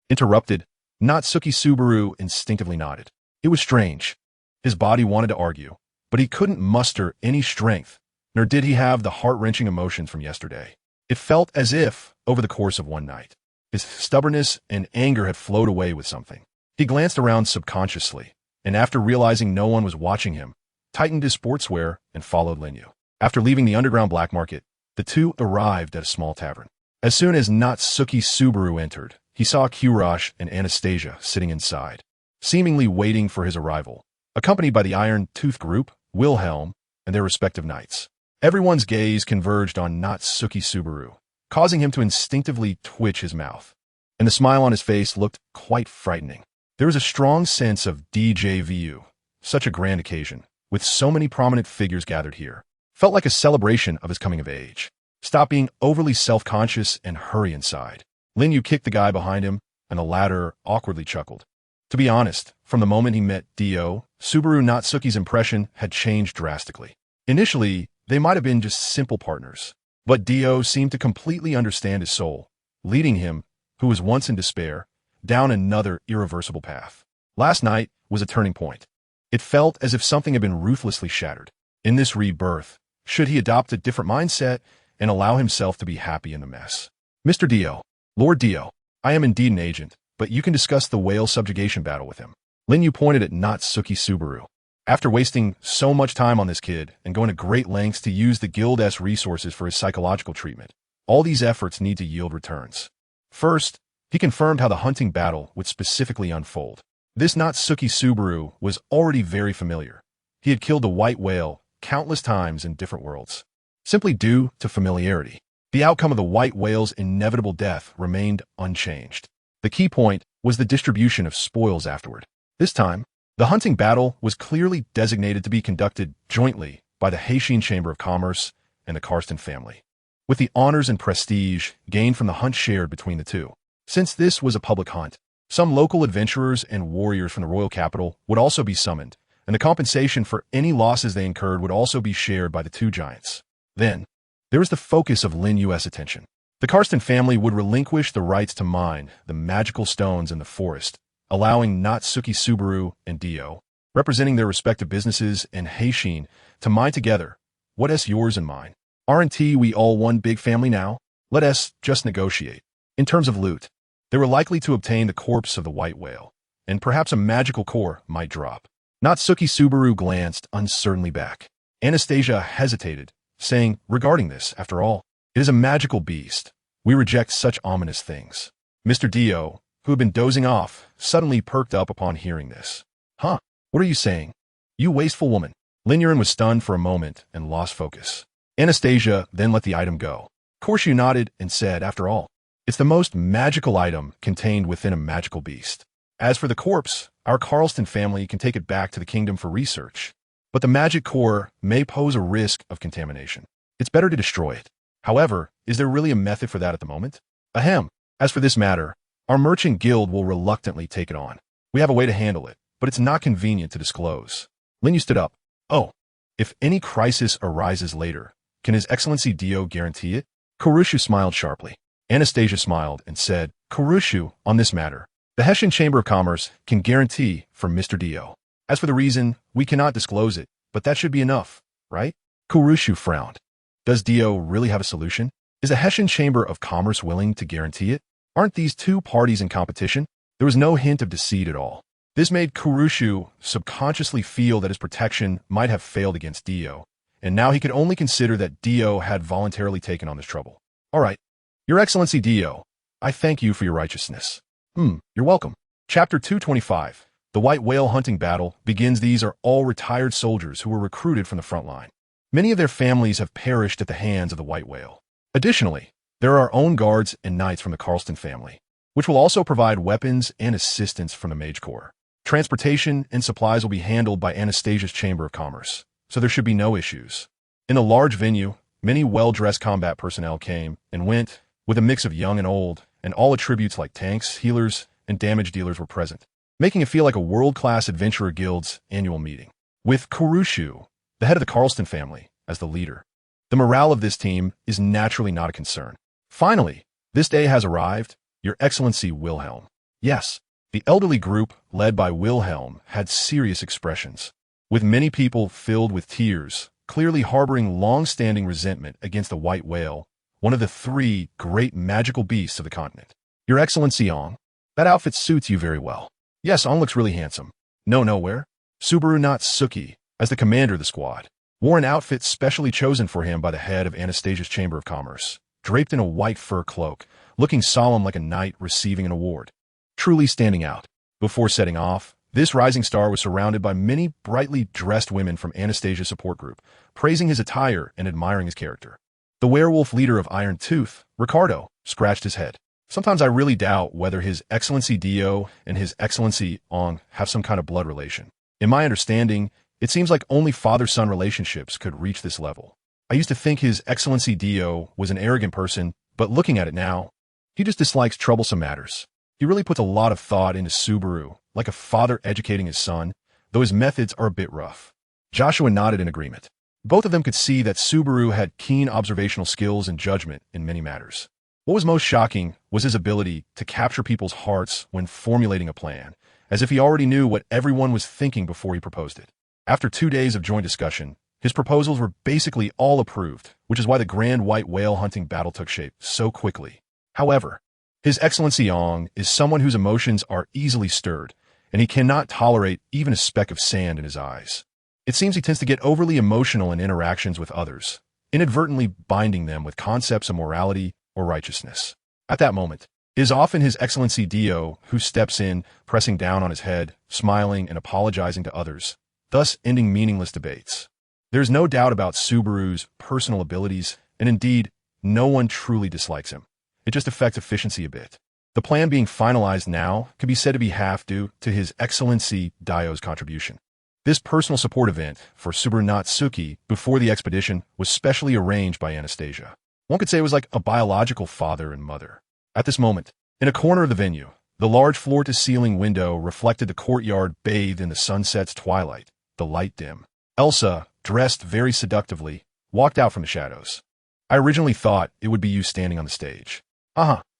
interrupted. Natsuki Subaru instinctively nodded. It was strange. His body wanted to argue, but he couldn't muster any strength, nor did he have the heart-wrenching emotions from yesterday. It felt as if, over the course of one night, his stubbornness and anger had flowed away with something. He glanced around subconsciously, and after realizing no one was watching him, tightened his sportswear and followed Lin Yu. After leaving the underground black market, the two arrived at a small tavern. As soon as Natsuki Subaru entered, he saw Kurosh and Anastasia sitting inside, seemingly waiting for his arrival, accompanied by the Iron Tooth group, Wilhelm, and their respective knights. Everyone's gaze converged on Natsuki Subaru, causing him to instinctively twitch his mouth, and the smile on his face looked quite frightening. There was a strong sense of DJVU, such a grand occasion, with so many prominent figures gathered here. Felt like a celebration of his coming of age. Stop being overly self-conscious and hurry inside. Lin Yu kicked the guy behind him, and the latter awkwardly chuckled. To be honest, from the moment he met Dio, Subaru Natsuki's impression had changed drastically. Initially, they might have been just simple partners, but Dio seemed to completely understand his soul, leading him, who was once in despair, down another irreversible path. Last night was a turning point. It felt as if something had been ruthlessly shattered. In this rebirth, should he adopt a different mindset and allow himself to be happy in the mess? Mr. Dio, Lord Dio, I am indeed an agent, but you can discuss the whale subjugation battle with him. Lin Yu pointed at Natsuki Subaru. After wasting so much time on this kid and going to great lengths to use the Guild's resources for his psychological treatment, all these efforts need to yield returns. First, he confirmed how the hunting battle would specifically unfold. This Natsuki Subaru was already very familiar. He had killed the white whale countless times in different worlds, simply due to familiarity. The outcome of the white whale's inevitable death remained unchanged. The key point was the distribution of spoils afterward. This time, the hunting battle was clearly designated to be conducted jointly by the Haitian Chamber of Commerce and the Karsten family, with the honors and prestige gained from the hunt shared between the two. Since this was a public hunt, some local adventurers and warriors from the royal capital would also be summoned, and the compensation for any losses they incurred would also be shared by the two giants. Then, there was the focus of Lin Yu's attention. The Karsten family would relinquish the rights to mine the magical stones in the forest, allowing Natsuki Subaru and Dio, representing their respective businesses, and Haishin to mine together. What is yours and mine? Aren't we all one big family now? Let us just negotiate. In terms of loot, they were likely to obtain the corpse of the white whale, and perhaps a magical core might drop. Natsuki Subaru glanced uncertainly back. Anastasia hesitated, saying, regarding this, after all, it is a magical beast. We reject such ominous things. Mr. Dio, who had been dozing off, suddenly perked up upon hearing this. Huh? What are you saying? You wasteful woman. Lin Yu was stunned for a moment and lost focus. Anastasia then let the item go. Korshu nodded and said, after all, it's the most magical item contained within a magical beast. As for the corpse, our Carlston family can take it back to the kingdom for research. But the magic core may pose a risk of contamination. It's better to destroy it. However, is there really a method for that at the moment? Ahem. As for this matter, our merchant guild will reluctantly take it on. We have a way to handle it, but it's not convenient to disclose. Lin Yu stood up. Oh, if any crisis arises later, can His Excellency Dio guarantee it? Kurushu smiled sharply. Anastasia smiled and said, Kurushu, on this matter, the Hessian Chamber of Commerce can guarantee for Mr. Dio. As for the reason, we cannot disclose it, but that should be enough, right? Kurushu frowned. Does Dio really have a solution? Is the Hessian Chamber of Commerce willing to guarantee it? Aren't these two parties in competition? There was no hint of deceit at all. This made Kurushu subconsciously feel that his protection might have failed against Dio, and now he could only consider that Dio had voluntarily taken on this trouble. All right, Your Excellency Dio, I thank you for your righteousness. You're welcome. Chapter 225. The White Whale Hunting Battle begins. These are all retired soldiers who were recruited from the front line. Many of their families have perished at the hands of the White Whale. Additionally, there are our own guards and knights from the Carlston family, which will also provide weapons and assistance from the Mage Corps. Transportation and supplies will be handled by Anastasia's Chamber of Commerce, so there should be no issues. In a large venue, many well-dressed combat personnel came and went, with a mix of young and old, and all attributes like tanks, healers, and damage dealers were present, making it feel like a world-class adventurer guild's annual meeting. With Kurushu, the head of the Carlston family, as the leader, the morale of this team is naturally not a concern. Finally, this day has arrived, Your Excellency Wilhelm. Yes, the elderly group, led by Wilhelm, had serious expressions, with many people filled with tears, clearly harboring long-standing resentment against the White Whale, one of the three great magical beasts of the continent. Your Excellency Ong, that outfit suits you very well. Yes, Ong looks really handsome. Nowhere. Subaru Natsuki, as the commander of the squad, wore an outfit specially chosen for him by the head of Anastasia's Chamber of Commerce, draped in a white fur cloak, looking solemn like a knight receiving an award. Truly standing out. Before setting off, this rising star was surrounded by many brightly dressed women from Anastasia's support group, praising his attire and admiring his character. The werewolf leader of Iron Tooth, Ricardo, scratched his head. Sometimes I really doubt whether His Excellency Dio and His Excellency Ong have some kind of blood relation. In my understanding, it seems like only father-son relationships could reach this level. I used to think His Excellency Dio was an arrogant person, but looking at it now, he just dislikes troublesome matters. He really puts a lot of thought into Subaru, like a father educating his son, though his methods are a bit rough. Joshua nodded in agreement. Both of them could see that Subaru had keen observational skills and judgment in many matters. What was most shocking was his ability to capture people's hearts when formulating a plan, as if he already knew what everyone was thinking before he proposed it. After 2 days of joint discussion, his proposals were basically all approved, which is why the grand white whale hunting battle took shape so quickly. However, His Excellency Ong is someone whose emotions are easily stirred, and he cannot tolerate even a speck of sand in his eyes. It seems he tends to get overly emotional in interactions with others, inadvertently binding them with concepts of morality or righteousness. At that moment, it is often His Excellency Dio who steps in, pressing down on his head, smiling and apologizing to others, thus ending meaningless debates. There is no doubt about Subaru's personal abilities, and indeed, no one truly dislikes him. It just affects efficiency a bit. The plan being finalized now can be said to be half due to His Excellency Dio's contribution. This personal support event for Subaru Natsuki before the expedition was specially arranged by Anastasia. One could say it was like a biological father and mother. At this moment, in a corner of the venue, the large floor-to-ceiling window reflected the courtyard bathed in the sunset's twilight, the light dim. Elsa, dressed very seductively, walked out from the shadows. I originally thought it would be you standing on the stage.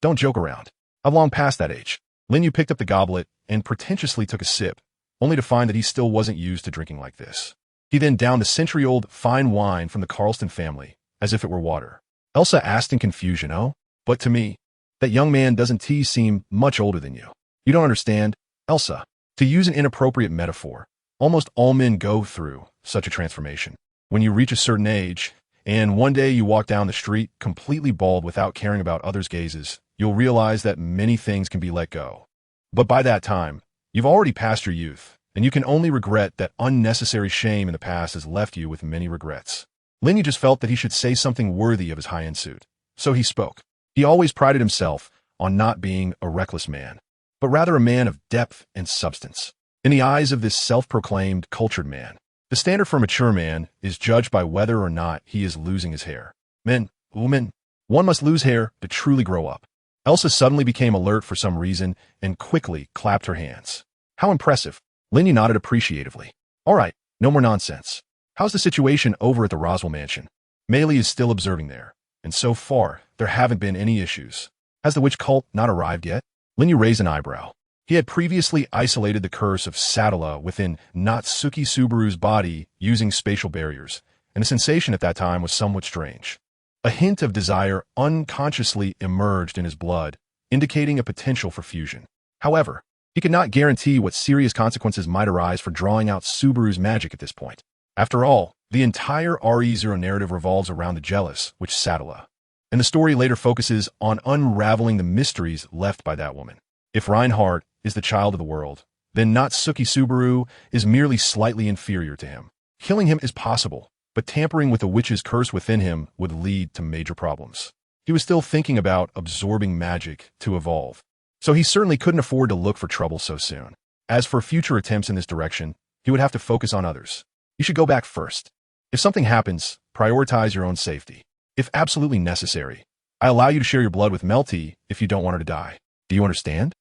Don't joke around. I've long passed that age. Lin Yu picked up the goblet and pretentiously took a sip, only to find that he still wasn't used to drinking like this. He then downed a century-old fine wine from the Carlston family, as if it were water. Elsa asked in confusion, "Oh, but to me, that young man doesn't seem much older than you. You don't understand, Elsa." To use an inappropriate metaphor, almost all men go through such a transformation. When you reach a certain age, and one day you walk down the street completely bald without caring about others' gazes, you'll realize that many things can be let go. But by that time, you've already passed your youth, and you can only regret that unnecessary shame in the past has left you with many regrets. Lin Yu just felt that he should say something worthy of his high-end suit, So he spoke. He always prided himself on not being a reckless man, but rather a man of depth and substance. In the eyes of this self-proclaimed cultured man, the standard for a mature man is judged by whether or not he is losing his hair. Men, women, one must lose hair to truly grow up. Elsa suddenly became alert for some reason and quickly clapped her hands. How impressive. Lin Yu nodded appreciatively. All right, no more nonsense. How's the situation over at the Roswell mansion? Mei Li is still observing there, and so far, there haven't been any issues. Has the witch cult not arrived yet? Lin Yu raised an eyebrow. He had previously isolated the curse of Sadala within Natsuki Subaru's body using spatial barriers, and the sensation at that time was somewhat strange. A hint of desire unconsciously emerged in his blood, indicating a potential for fusion. However, he could not guarantee what serious consequences might arise for drawing out Subaru's magic at this point. After all, the entire RE0 narrative revolves around the jealous, which Sadala, and the story later focuses on unraveling the mysteries left by that woman. If Reinhardt is the child of the world, then Natsuki Subaru is merely slightly inferior to him. Killing him is possible, but tampering with the witch's curse within him would lead to major problems. He was still thinking about absorbing magic to evolve, so he certainly couldn't afford to look for trouble so soon. As for future attempts in this direction, he would have to focus on others. You should go back first. If something happens, prioritize your own safety. If absolutely necessary, I allow you to share your blood with Melty if you don't want her to die. Do you understand?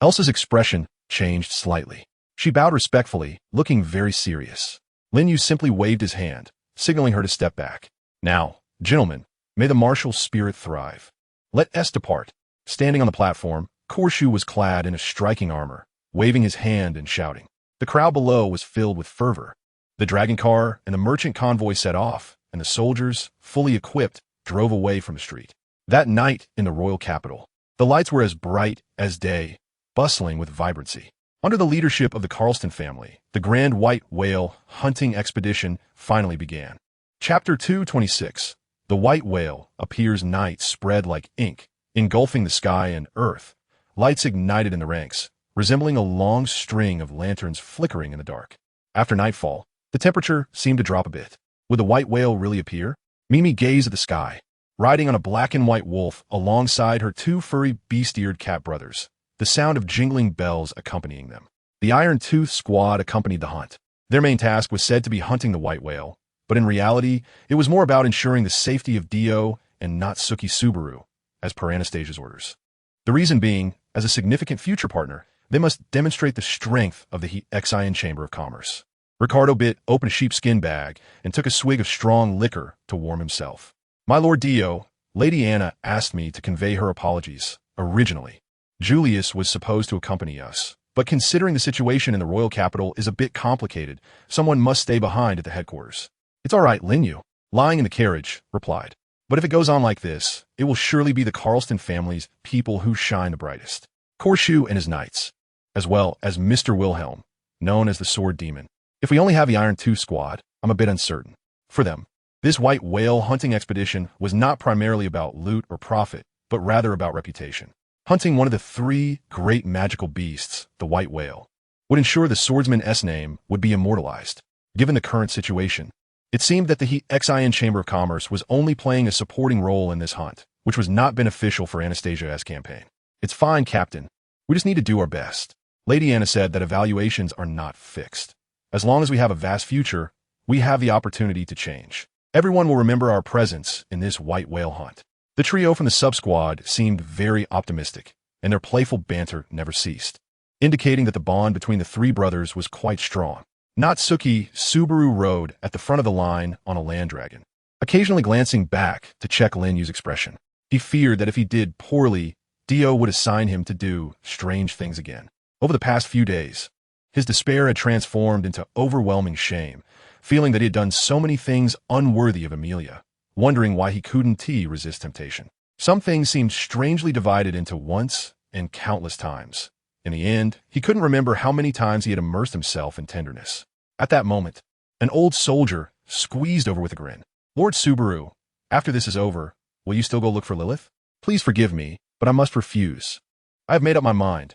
Elsa's expression changed slightly. She bowed respectfully, looking very serious. Lin Yu simply waved his hand, signaling her to step back. Now, gentlemen, may the martial spirit thrive. Let us depart. Standing on the platform, Korshu was clad in a striking armor, waving his hand and shouting. The crowd below was filled with fervor. The dragon car and the merchant convoy set off, and the soldiers, fully equipped, drove away from the street. That night in the royal capital, the lights were as bright as day, bustling with vibrancy. Under the leadership of the Carlston family, the Grand White Whale hunting expedition finally began. Chapter 226. The White Whale appears. Night spread like ink, engulfing the sky and earth. Lights ignited in the ranks, resembling a long string of lanterns flickering in the dark. After nightfall, the temperature seemed to drop a bit. Would the white whale really appear? Mimi gazed at the sky, riding on a black and white wolf alongside her two furry beast-eared cat brothers, the sound of jingling bells accompanying them. The Iron Tooth squad accompanied the hunt. Their main task was said to be hunting the white whale, but in reality, it was more about ensuring the safety of Dio and Natsuki Subaru, as per Anastasia's orders. The reason being, as a significant future partner, they must demonstrate the strength of the Hexian Chamber of Commerce. Ricardo bit open a sheepskin bag and took a swig of strong liquor to warm himself. My Lord Dio, Lady Anna asked me to convey her apologies. Originally, Julius was supposed to accompany us, but considering the situation in the royal capital is a bit complicated, someone must stay behind at the headquarters. It's all right, Lin Yu, lying in the carriage, replied. But if it goes on like this, it will surely be the Carlston family's people who shine the brightest. Korshu and his knights, as well as Mr. Wilhelm, known as the Sword Demon. If we only have the Iron Tooth squad, I'm a bit uncertain. For them, this white whale hunting expedition was not primarily about loot or profit, but rather about reputation. Hunting one of the three great magical beasts, the white whale, would ensure the swordsman's name would be immortalized. Given the current situation, it seemed that the Hexian Chamber of Commerce was only playing a supporting role in this hunt, which was not beneficial for Anastasia's campaign. It's fine, Captain. We just need to do our best. Lady Anna said that evaluations are not fixed. As long as we have a vast future, we have the opportunity to change. Everyone will remember our presence in this white whale hunt. The trio from the sub-squad seemed very optimistic, and their playful banter never ceased, indicating that the bond between the three brothers was quite strong. Natsuki Subaru rode at the front of the line on a land dragon, occasionally glancing back to check Lin Yu's expression. He feared that if he did poorly, Dio would assign him to do strange things again. Over the past few days, his despair had transformed into overwhelming shame, feeling that he had done so many things unworthy of Amelia, wondering why he couldn't resist temptation. Some things seemed strangely divided into once and countless times. In the end, he couldn't remember how many times he had immersed himself in tenderness. At that moment, an old soldier squeezed over with a grin. Lord Subaru, after this is over, will you still go look for Lilith? Please forgive me, but I must refuse. I have made up my mind.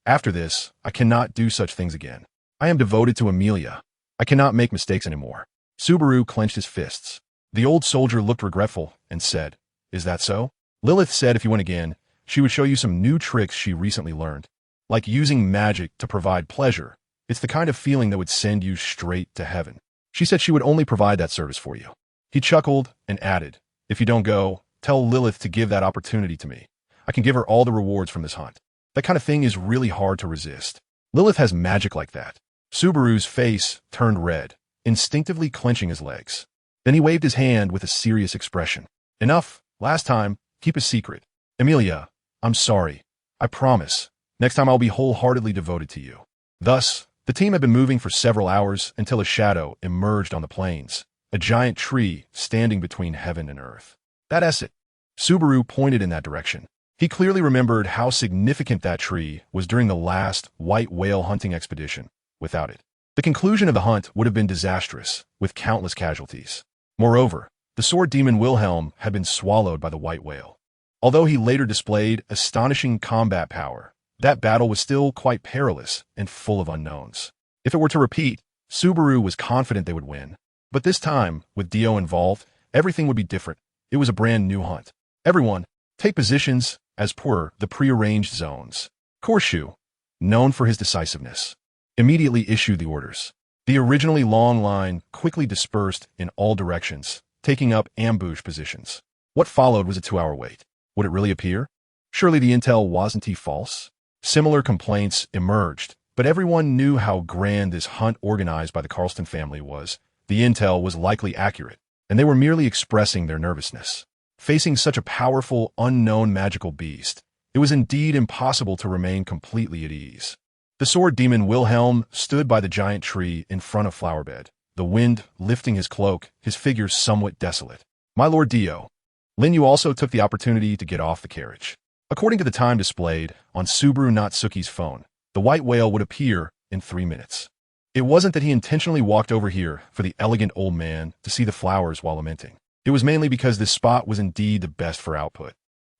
After this, I cannot do such things again. I am devoted to Amelia. I cannot make mistakes anymore. Subaru clenched his fists. The old soldier looked regretful and said, Is that so? Lilith said if you went again, she would show you some new tricks she recently learned. Like using magic to provide pleasure. It's the kind of feeling that would send you straight to heaven. She said she would only provide that service for you. He chuckled and added, if you don't go, tell Lilith to give that opportunity to me. I can give her all the rewards from this hunt. That kind of thing is really hard to resist. Lilith has magic like that. Subaru's face turned red, instinctively clenching his legs. Then he waved his hand with a serious expression. Enough. Last time. Keep a secret. Emilia, I'm sorry. I promise. Next time I'll be wholeheartedly devoted to you. Thus, the team had been moving for several hours until a shadow emerged on the plains, a giant tree standing between heaven and earth. That's it. Subaru pointed in that direction. He clearly remembered how significant that tree was during the last white whale hunting expedition. Without it, the conclusion of the hunt would have been disastrous, with countless casualties. Moreover, the sword demon Wilhelm had been swallowed by the white whale. Although he later displayed astonishing combat power, that battle was still quite perilous and full of unknowns. If it were to repeat, Subaru was confident they would win. But this time, with Dio involved, everything would be different. It was a brand new hunt. Everyone, take positions as per the prearranged zones. Korshu, known for his decisiveness, immediately issued the orders. The originally long line quickly dispersed in all directions, taking up ambush positions. What followed was a 2-hour wait. Would it really appear? Surely the intel wasn't false? Similar complaints emerged, but everyone knew how grand this hunt organized by the Carlston family was. The intel was likely accurate, and they were merely expressing their nervousness. Facing such a powerful, unknown magical beast, it was indeed impossible to remain completely at ease. The sword demon Wilhelm stood by the giant tree in front of Flowerbed, the wind lifting his cloak, his figure somewhat desolate. My lord Dio. Lin Yu also took the opportunity to get off the carriage. According to the time displayed on Subaru Natsuki's phone, the white whale would appear in 3 minutes. It wasn't that he intentionally walked over here for the elegant old man to see the flowers while lamenting. It was mainly because this spot was indeed the best for output.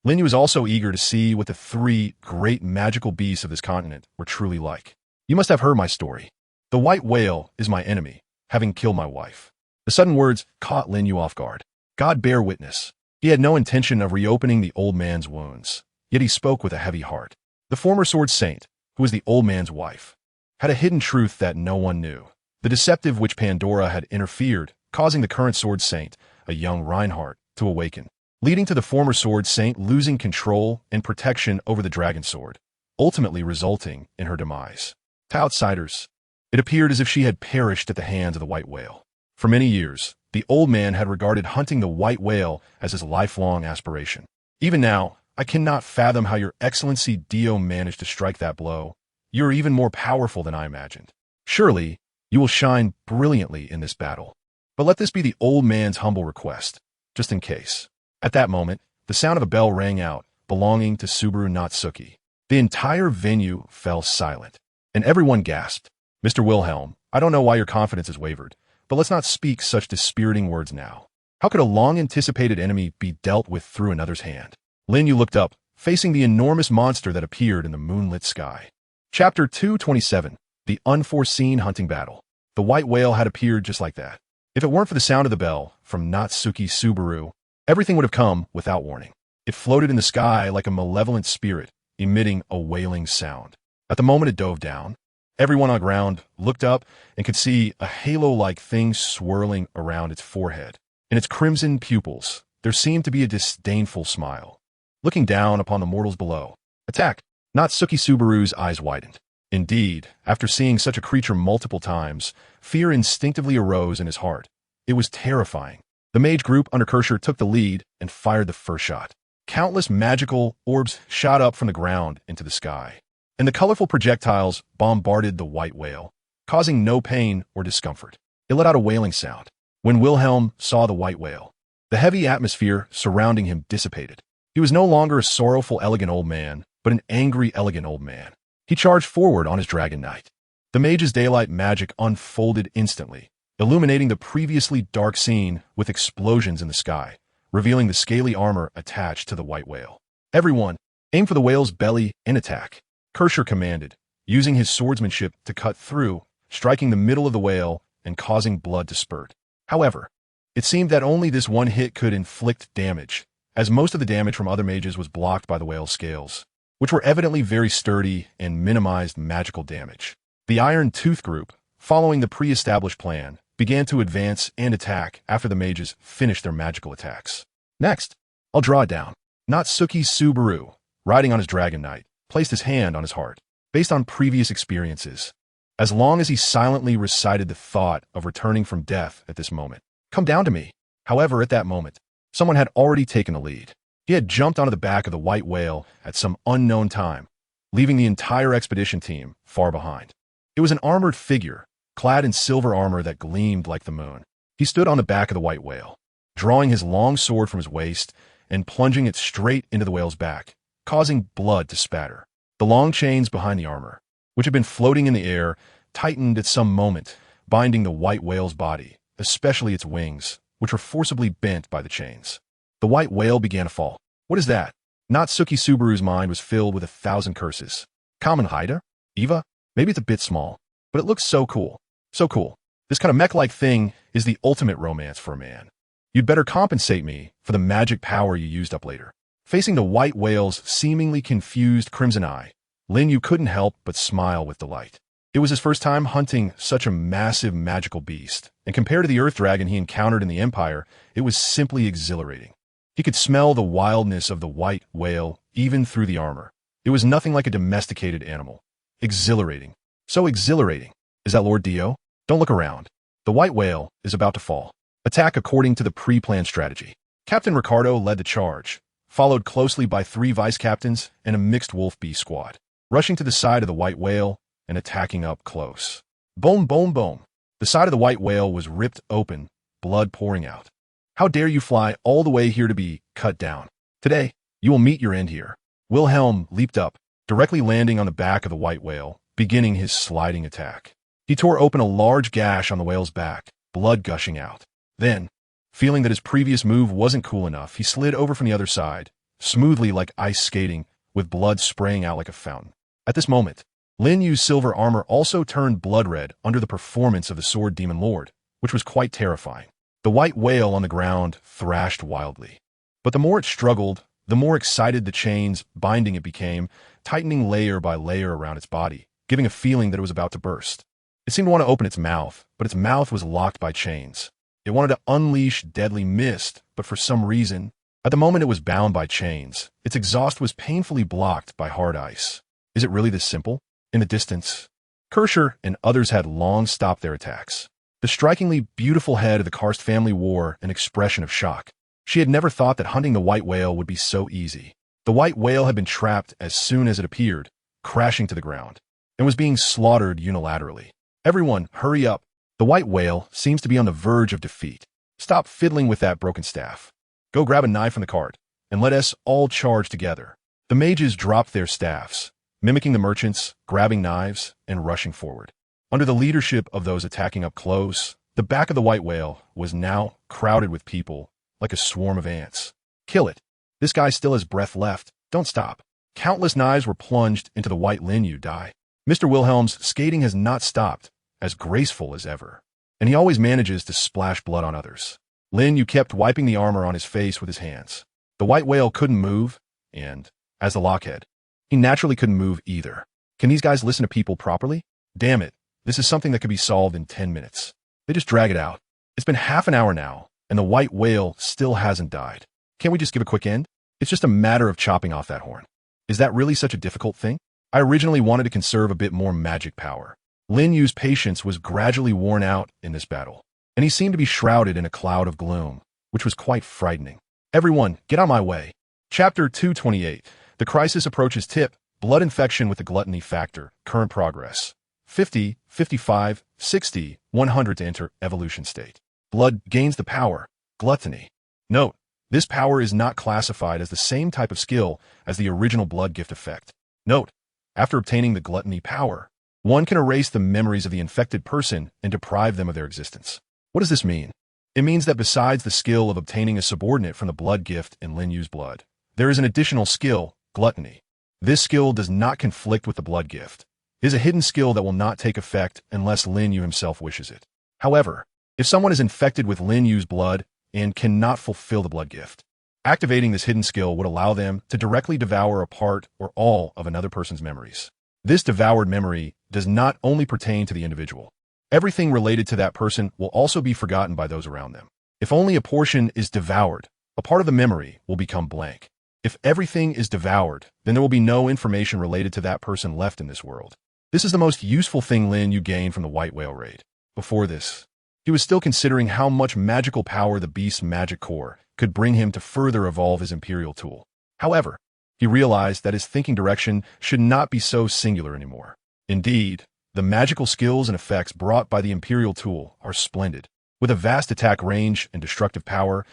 Lin Yu was also eager to see what the 3 great magical beasts of this continent were truly like. You must have heard my story. The white whale is my enemy, having killed my wife. The sudden words caught Lin Yu off guard. God bear witness. He had no intention of reopening the old man's wounds, yet he spoke with a heavy heart. The former sword saint, who was the old man's wife, had a hidden truth that no one knew. The deceptive which Pandora had interfered, causing the current sword saint, a young Reinhardt, to awaken, leading to the former sword saint losing control and protection over the dragon sword, ultimately resulting in her demise. To outsiders, it appeared as if she had perished at the hands of the white whale. For many years, the old man had regarded hunting the white whale as his lifelong aspiration. Even now, I cannot fathom how your excellency Dio managed to strike that blow. You are even more powerful than I imagined. Surely, you will shine brilliantly in this battle. But let this be the old man's humble request, just in case. At that moment, the sound of a bell rang out, belonging to Subaru Natsuki. The entire venue fell silent, and everyone gasped. Mr. Wilhelm, I don't know why your confidence has wavered, but let's not speak such dispiriting words now. How could a long-anticipated enemy be dealt with through another's hand? Lin Yu looked up, facing the enormous monster that appeared in the moonlit sky. Chapter 227, The Unforeseen Hunting Battle. The white whale had appeared just like that. If it weren't for the sound of the bell from Natsuki Subaru, everything would have come without warning. It floated in the sky like a malevolent spirit, emitting a wailing sound. At the moment it dove down, everyone on the ground looked up and could see a halo-like thing swirling around its forehead. In its crimson pupils, there seemed to be a disdainful smile. Looking down upon the mortals below, attack! Natsuki Subaru's eyes widened. Indeed, after seeing such a creature multiple times, fear instinctively arose in his heart. It was terrifying. The mage group under Kersher took the lead and fired the first shot. Countless magical orbs shot up from the ground into the sky, and the colorful projectiles bombarded the white whale, causing no pain or discomfort. It let out a wailing sound. When Wilhelm saw the white whale, the heavy atmosphere surrounding him dissipated. He was no longer a sorrowful, elegant old man, but an angry, elegant old man. He charged forward on his dragon knight. The mage's daylight magic unfolded instantly, illuminating the previously dark scene with explosions in the sky, revealing the scaly armor attached to the white whale. Everyone, aim for the whale's belly and attack. Kersher commanded, using his swordsmanship to cut through, striking the middle of the whale and causing blood to spurt. However, it seemed that only this one hit could inflict damage, as most of the damage from other mages was blocked by the whale's scales, which were evidently very sturdy and minimized magical damage. The Iron Tooth group, following the pre-established plan, began to advance and attack after the mages finished their magical attacks. Next, I'll draw it down. Natsuki Subaru, riding on his Dragon Knight, placed his hand on his heart. Based on previous experiences, as long as he silently recited the thought of returning from death at this moment, come down to me. However, at that moment, someone had already taken the lead. He had jumped onto the back of the white whale at some unknown time, leaving the entire expedition team far behind. It was an armored figure, clad in silver armor that gleamed like the moon. He stood on the back of the white whale, drawing his long sword from his waist and plunging it straight into the whale's back, causing blood to spatter. The long chains behind the armor, which had been floating in the air, tightened at some moment, binding the white whale's body, especially its wings, which were forcibly bent by the chains. The white whale began to fall. What is that? Natsuki Subaru's mind was filled with 1,000 curses. Kamen Haida? Eva? Maybe it's a bit small, but it looks so cool. So cool. This kind of mech-like thing is the ultimate romance for a man. You'd better compensate me for the magic power you used up later. Facing the white whale's seemingly confused crimson eye, Lin Yu couldn't help but smile with delight. It was his first time hunting such a massive magical beast, and compared to the earth dragon he encountered in the Empire, it was simply exhilarating. He could smell the wildness of the white whale even through the armor. It was nothing like a domesticated animal. Exhilarating. So exhilarating. Is that Lord Dio? Don't look around. The white whale is about to fall. Attack according to the pre-planned strategy. Captain Ricardo led the charge, followed closely by 3 vice captains and a mixed wolf bee squad, rushing to the side of the white whale and attacking up close. Boom, boom, boom. The side of the white whale was ripped open, blood pouring out. How dare you fly all the way here to be cut down? Today, you will meet your end here. Wilhelm leaped up, directly landing on the back of the white whale, beginning his sliding attack. He tore open a large gash on the whale's back, blood gushing out. Then, feeling that his previous move wasn't cool enough, he slid over from the other side, smoothly like ice skating, with blood spraying out like a fountain. At this moment, Lin Yu's silver armor also turned blood red under the performance of the Sword Demon Lord, which was quite terrifying. The white whale on the ground thrashed wildly. But the more it struggled, the more excited the chains binding it became, tightening layer by layer around its body, giving a feeling that it was about to burst. It seemed to want to open its mouth, but its mouth was locked by chains. It wanted to unleash deadly mist, but for some reason, at the moment it was bound by chains, its exhaust was painfully blocked by hard ice. Is it really this simple? In the distance, Kirscher and others had long stopped their attacks. The strikingly beautiful head of the Karst family wore an expression of shock. She had never thought that hunting the white whale would be so easy. The white whale had been trapped as soon as it appeared, crashing to the ground, and was being slaughtered unilaterally. Everyone, hurry up. The white whale seems to be on the verge of defeat. Stop fiddling with that broken staff. Go grab a knife from the cart, and let us all charge together. The mages dropped their staffs, mimicking the merchants, grabbing knives, and rushing forward. Under the leadership of those attacking up close, the back of the white whale was now crowded with people, like a swarm of ants. Kill it. This guy still has breath left. Don't stop. Countless knives were plunged into the white Lin Yu die. Mr. Wilhelm's skating has not stopped, as graceful as ever, and he always manages to splash blood on others. Lin Yu kept wiping the armor on his face with his hands. The white whale couldn't move, and, as the lockhead, he naturally couldn't move either. Can these guys listen to people properly? Damn it, this is something that could be solved in 10 minutes. They just drag it out. It's been half an hour now, and the white whale still hasn't died. Can't we just give a quick end? It's just a matter of chopping off that horn. Is that really such a difficult thing? I originally wanted to conserve a bit more magic power. Lin Yu's patience was gradually worn out in this battle, and he seemed to be shrouded in a cloud of gloom, which was quite frightening. Everyone, get on my way. Chapter 228. The crisis approaches tip. Blood infection with the gluttony factor. Current progress. 50, 55, 60, 100 to enter evolution state. Blood gains the power. Gluttony. Note, this power is not classified as the same type of skill as the original blood gift effect. Note, after obtaining the gluttony power, one can erase the memories of the infected person and deprive them of their existence. What does this mean? It means that besides the skill of obtaining a subordinate from the blood gift in Lin Yu's blood, there is an additional skill, gluttony. This skill does not conflict with the blood gift. It is a hidden skill that will not take effect unless Lin Yu himself wishes it. However, if someone is infected with Lin Yu's blood and cannot fulfill the blood gift, Activating this hidden skill would allow them to directly devour a part or all of another person's memories. This devoured memory does not only pertain to the individual. Everything related to that person will also be forgotten by those around them. If only a portion is devoured, a part of the memory will become blank. If everything is devoured, then there will be no information related to that person left in this world. This is the most useful thing Lin Yu gained from the White Whale raid. Before this, he was still considering how much magical power the beast's magic core could bring him to further evolve his imperial tool. However, he realized that his thinking direction should not be so singular anymore. Indeed, the magical skills and effects brought by the imperial tool are splendid. With a vast attack range and destructive power,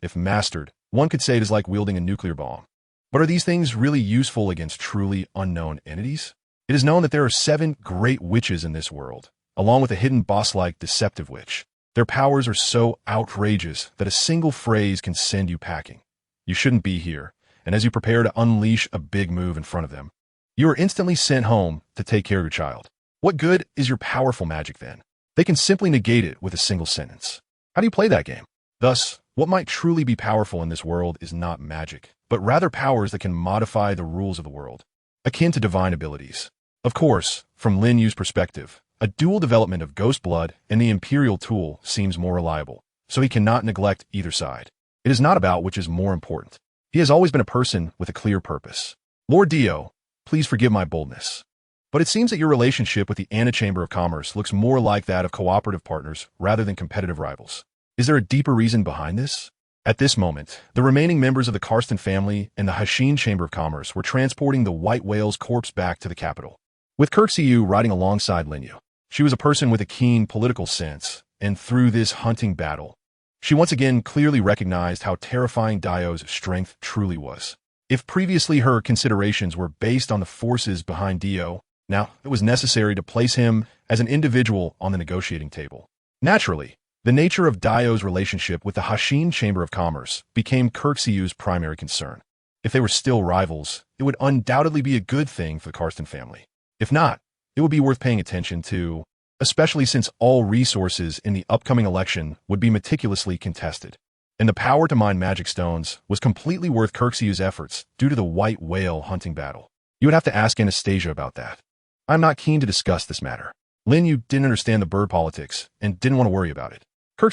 if mastered, one could say it is like wielding a nuclear bomb. But are these things really useful against truly unknown entities? It is known that there are 7 great witches in this world, along with a hidden boss-like deceptive witch. Their powers are so outrageous that a single phrase can send you packing. You shouldn't be here, and as you prepare to unleash a big move in front of them, you are instantly sent home to take care of your child. What good is your powerful magic then? They can simply negate it with a single sentence. How do you play that game? Thus, what might truly be powerful in this world is not magic, but rather powers that can modify the rules of the world, akin to divine abilities. Of course, from Lin Yu's perspective, a dual development of Ghost Blood and the Imperial Tool seems more reliable, so he cannot neglect either side. It is not about which is more important. He has always been a person with a clear purpose. Lord Dio, please forgive my boldness, but it seems that your relationship with the Anna Chamber of Commerce looks more like that of cooperative partners rather than competitive rivals. Is there a deeper reason behind this? At this moment, the remaining members of the Karsten family and the Hashin Chamber of Commerce were transporting the White Whale's corpse back to the capital, with Yu riding alongside Lin Yu. She was a person with a keen political sense, and through this hunting battle, she once again clearly recognized how terrifying Dio's strength truly was. If previously her considerations were based on the forces behind Dio, now it was necessary to place him as an individual on the negotiating table. Naturally, the nature of Dio's relationship with the Hashin Chamber of Commerce became Yu's primary concern. If they were still rivals, it would undoubtedly be a good thing for the Karsten family. If not, it would be worth paying attention to, especially since all resources in the upcoming election would be meticulously contested. And the power to mine magic stones was completely worth Yu's efforts due to the White Whale hunting battle. You would have to ask Anastasia about that. I'm not keen to discuss this matter. Lin Yu didn't understand the bird politics and didn't want to worry about it.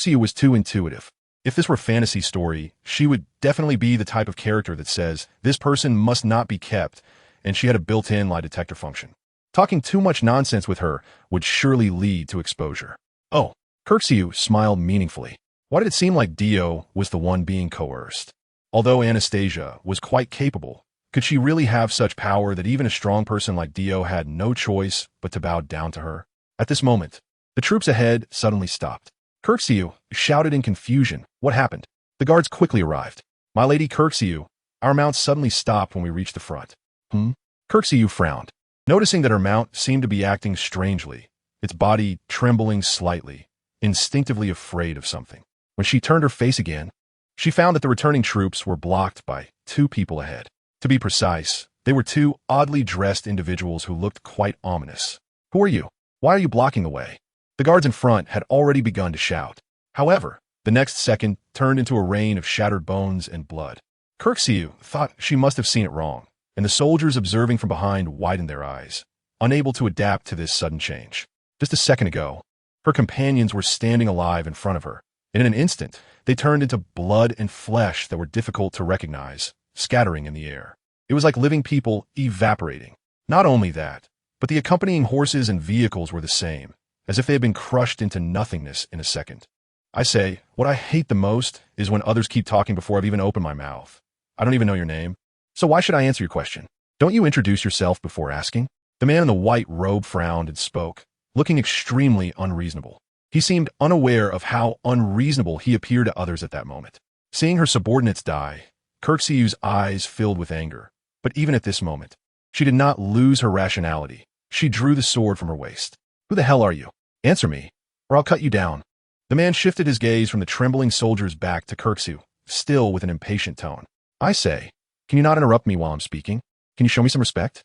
Yu was too intuitive. If this were a fantasy story, she would definitely be the type of character that says, this person must not be kept, and she had a built-in lie detector function. Talking too much nonsense with her would surely lead to exposure. Oh, Yu smiled meaningfully. Why did it seem like Dio was the one being coerced? Although Anastasia was quite capable, could she really have such power that even a strong person like Dio had no choice but to bow down to her? At this moment, the troops ahead suddenly stopped. Yu shouted in confusion. What happened? The guards quickly arrived. My lady Yu, our mount suddenly stopped when we reached the front. Yu frowned, noticing that her mount seemed to be acting strangely, its body trembling slightly, instinctively afraid of something. When she turned her face again, she found that the returning troops were blocked by 2 people ahead. To be precise, they were 2 oddly dressed individuals who looked quite ominous. Who are you? Why are you blocking the way? The guards in front had already begun to shout. However, the next second turned into a rain of shattered bones and blood. Yu thought she must have seen it wrong, and the soldiers observing from behind widened their eyes, unable to adapt to this sudden change. Just a second ago, her companions were standing alive in front of her, and in an instant, they turned into blood and flesh that were difficult to recognize, scattering in the air. It was like living people evaporating. Not only that, but the accompanying horses and vehicles were the same, as if they had been crushed into nothingness in a second. I say, what I hate the most is when others keep talking before I've even opened my mouth. I don't even know your name, so why should I answer your question? Don't you introduce yourself before asking? The man in the white robe frowned and spoke, looking extremely unreasonable. He seemed unaware of how unreasonable he appeared to others at that moment. Seeing her subordinates die, Yu's eyes filled with anger. But even at this moment, she did not lose her rationality. She drew the sword from her waist. Who the hell are you? Answer me, or I'll cut you down. The man shifted his gaze from the trembling soldiers back to Yu, still with an impatient tone. I say, can you not interrupt me while I'm speaking? Can you show me some respect?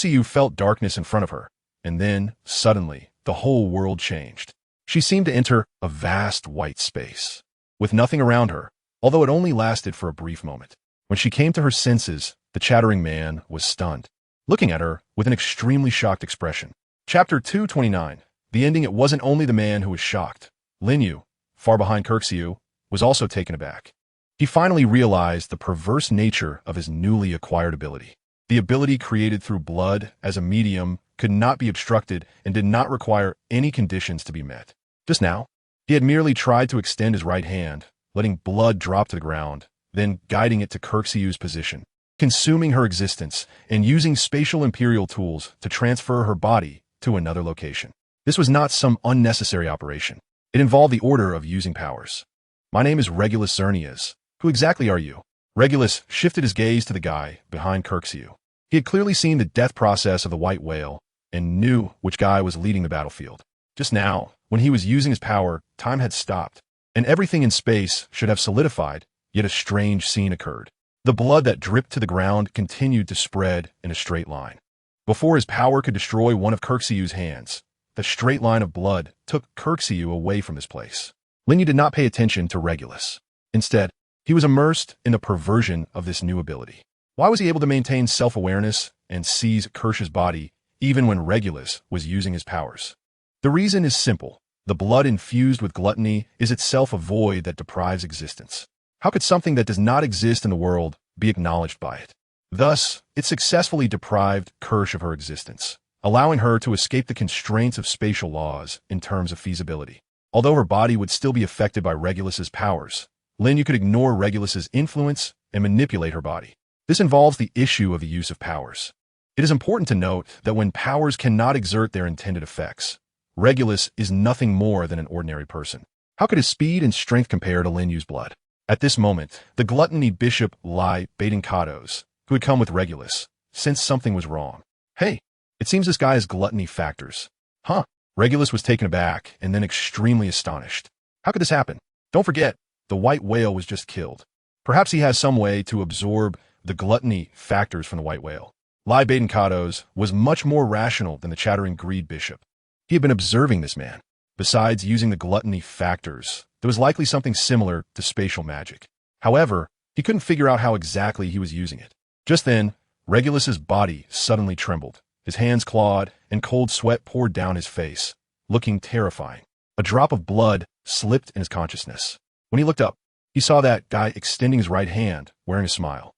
Yu felt darkness in front of her, and then, suddenly, the whole world changed. She seemed to enter a vast white space. With nothing around her, although it only lasted for a brief moment. When she came to her senses, the chattering man was stunned, looking at her with an extremely shocked expression. Chapter 229. The ending. It wasn't only the man who was shocked. Lin Yu, far behind Kirksey, was also taken aback. He finally realized the perverse nature of his newly acquired ability. The ability created through blood as a medium could not be obstructed and did not require any conditions to be met. Just now, he had merely tried to extend his right hand, letting blood drop to the ground, then guiding it to Kirksey's position, consuming her existence, and using spatial imperial tools to transfer her body to another location. This was not some unnecessary operation. It involved the order of using powers. My name is Regulus Xerneas. Who exactly are you? Regulus shifted his gaze to the guy behind Kirksey. He had clearly seen the death process of the white whale and knew which guy was leading the battlefield. Just now, when he was using his power, time had stopped, and everything in space should have solidified, yet a strange scene occurred. The blood that dripped to the ground continued to spread in a straight line. Before his power could destroy one of Kirksey's hands, the straight line of blood took Kirksey away from this place. Lin Yu did not pay attention to Regulus. Instead, he was immersed in the perversion of this new ability. Why was he able to maintain self-awareness and seize Kirsch's body even when Regulus was using his powers? The reason is simple. The blood infused with gluttony is itself a void that deprives existence. How could something that does not exist in the world be acknowledged by it? Thus, it successfully deprived Kirsch of her existence, allowing her to escape the constraints of spatial laws in terms of feasibility. Although her body would still be affected by Regulus's powers, Lin Yu could ignore Regulus's influence and manipulate her body. This involves the issue of the use of powers. It is important to note that when powers cannot exert their intended effects, Regulus is nothing more than an ordinary person. How could his speed and strength compare to Lin Yu's blood? At this moment, the gluttony bishop Lai Baden-Kados, who had come with Regulus, sensed something was wrong. Hey, it seems this guy has gluttony factors. Huh? Regulus was taken aback and then extremely astonished. How could this happen? Don't forget, the white whale was just killed. Perhaps he has some way to absorb the gluttony factors from the white whale. Lai Baden-Kados was much more rational than the chattering greed bishop. He had been observing this man. Besides using the gluttony factors, there was likely something similar to spatial magic. However, he couldn't figure out how exactly he was using it. Just then, Regulus's body suddenly trembled. His hands clawed, and cold sweat poured down his face, looking terrifying. A drop of blood slipped in his consciousness. When he looked up, he saw that guy extending his right hand, wearing a smile.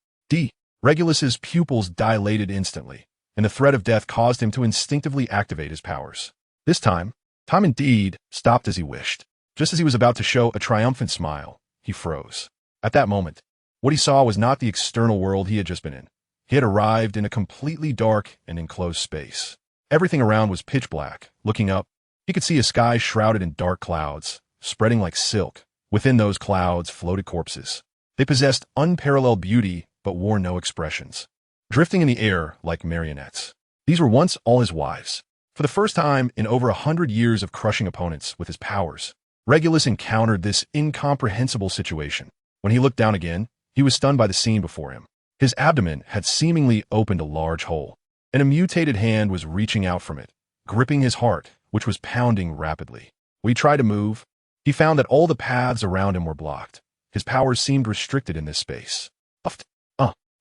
Regulus's pupils dilated instantly, and the threat of death caused him to instinctively activate his powers. This time indeed stopped as he wished. Just as he was about to show a triumphant smile, he froze. At that moment, what he saw was not the external world he had just been in. He had arrived in a completely dark and enclosed space. Everything around was pitch black. Looking up, he could see a sky shrouded in dark clouds, spreading like silk. Within those clouds floated corpses. They possessed unparalleled beauty, but wore no expressions, drifting in the air like marionettes. These were once all his wives. For the first time in over 100 years of crushing opponents with his powers, Regulus encountered this incomprehensible situation. When he looked down again, he was stunned by the scene before him. His abdomen had seemingly opened a large hole, and a mutated hand was reaching out from it, gripping his heart, which was pounding rapidly. When he tried to move, he found that all the paths around him were blocked. His powers seemed restricted in this space.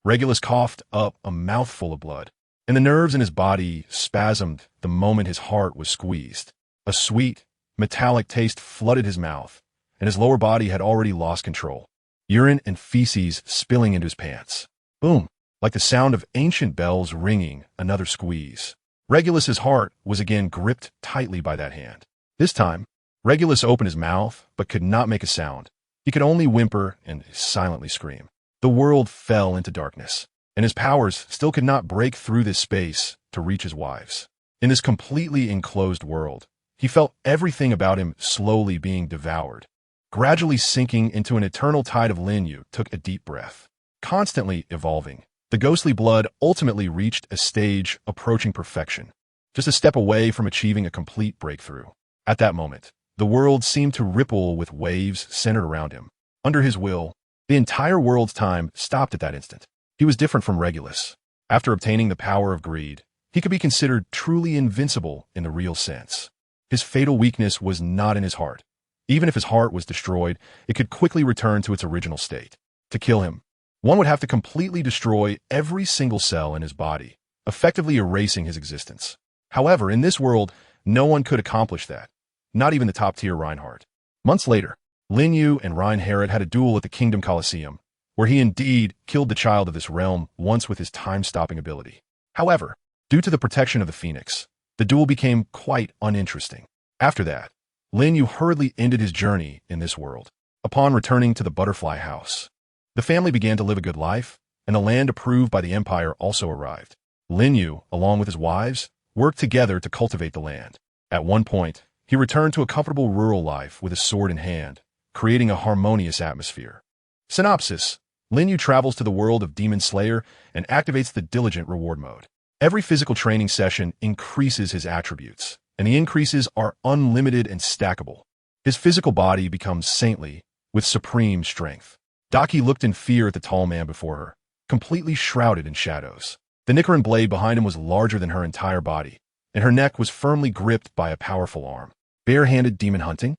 Regulus coughed up a mouthful of blood, and the nerves in his body spasmed the moment his heart was squeezed. A sweet, metallic taste flooded his mouth, and his lower body had already lost control. Urine and feces spilling into his pants. Boom! Like the sound of ancient bells ringing, another squeeze. Regulus's heart was again gripped tightly by that hand. This time, Regulus opened his mouth, but could not make a sound. He could only whimper and silently scream. The world fell into darkness, and his powers still could not break through this space to reach his wives. In this completely enclosed world, he felt everything about him slowly being devoured. Gradually sinking into an eternal tide of Lin Yu took a deep breath. Constantly evolving, the ghostly blood ultimately reached a stage approaching perfection, just a step away from achieving a complete breakthrough. At that moment, the world seemed to ripple with waves centered around him. Under his will, the entire world's time stopped at that instant. He was different from Regulus. After obtaining the power of greed, he could be considered truly invincible in the real sense. His fatal weakness was not in his heart, Even if his heart was destroyed, it could quickly return to its original state. To kill him, one would have to completely destroy every single cell in his body, effectively erasing his existence. However, in this world, no one could accomplish that, not even the top-tier Reinhardt. Months later, Lin Yu and Reinhardt had a duel at the Kingdom Colosseum, where he indeed killed the child of this realm once with his time-stopping ability. However, due to the protection of the Phoenix, the duel became quite uninteresting. After that, Lin Yu hurriedly ended his journey in this world. Upon returning to the butterfly house, the family began to live a good life, and the land approved by the Empire also arrived. Lin Yu, along with his wives, worked together to cultivate the land. At one point, he returned to a comfortable rural life with a sword in hand, creating a harmonious atmosphere. Synopsis: Lin Yu travels to the world of Demon Slayer and activates the diligent reward mode. Every physical training session increases his attributes, and the increases are unlimited and stackable. His physical body becomes saintly, with supreme strength. Daki looked in fear at the tall man before her, completely shrouded in shadows. The Nichirin Blade behind him was larger than her entire body, and her neck was firmly gripped by a powerful arm. Bare-handed demon hunting?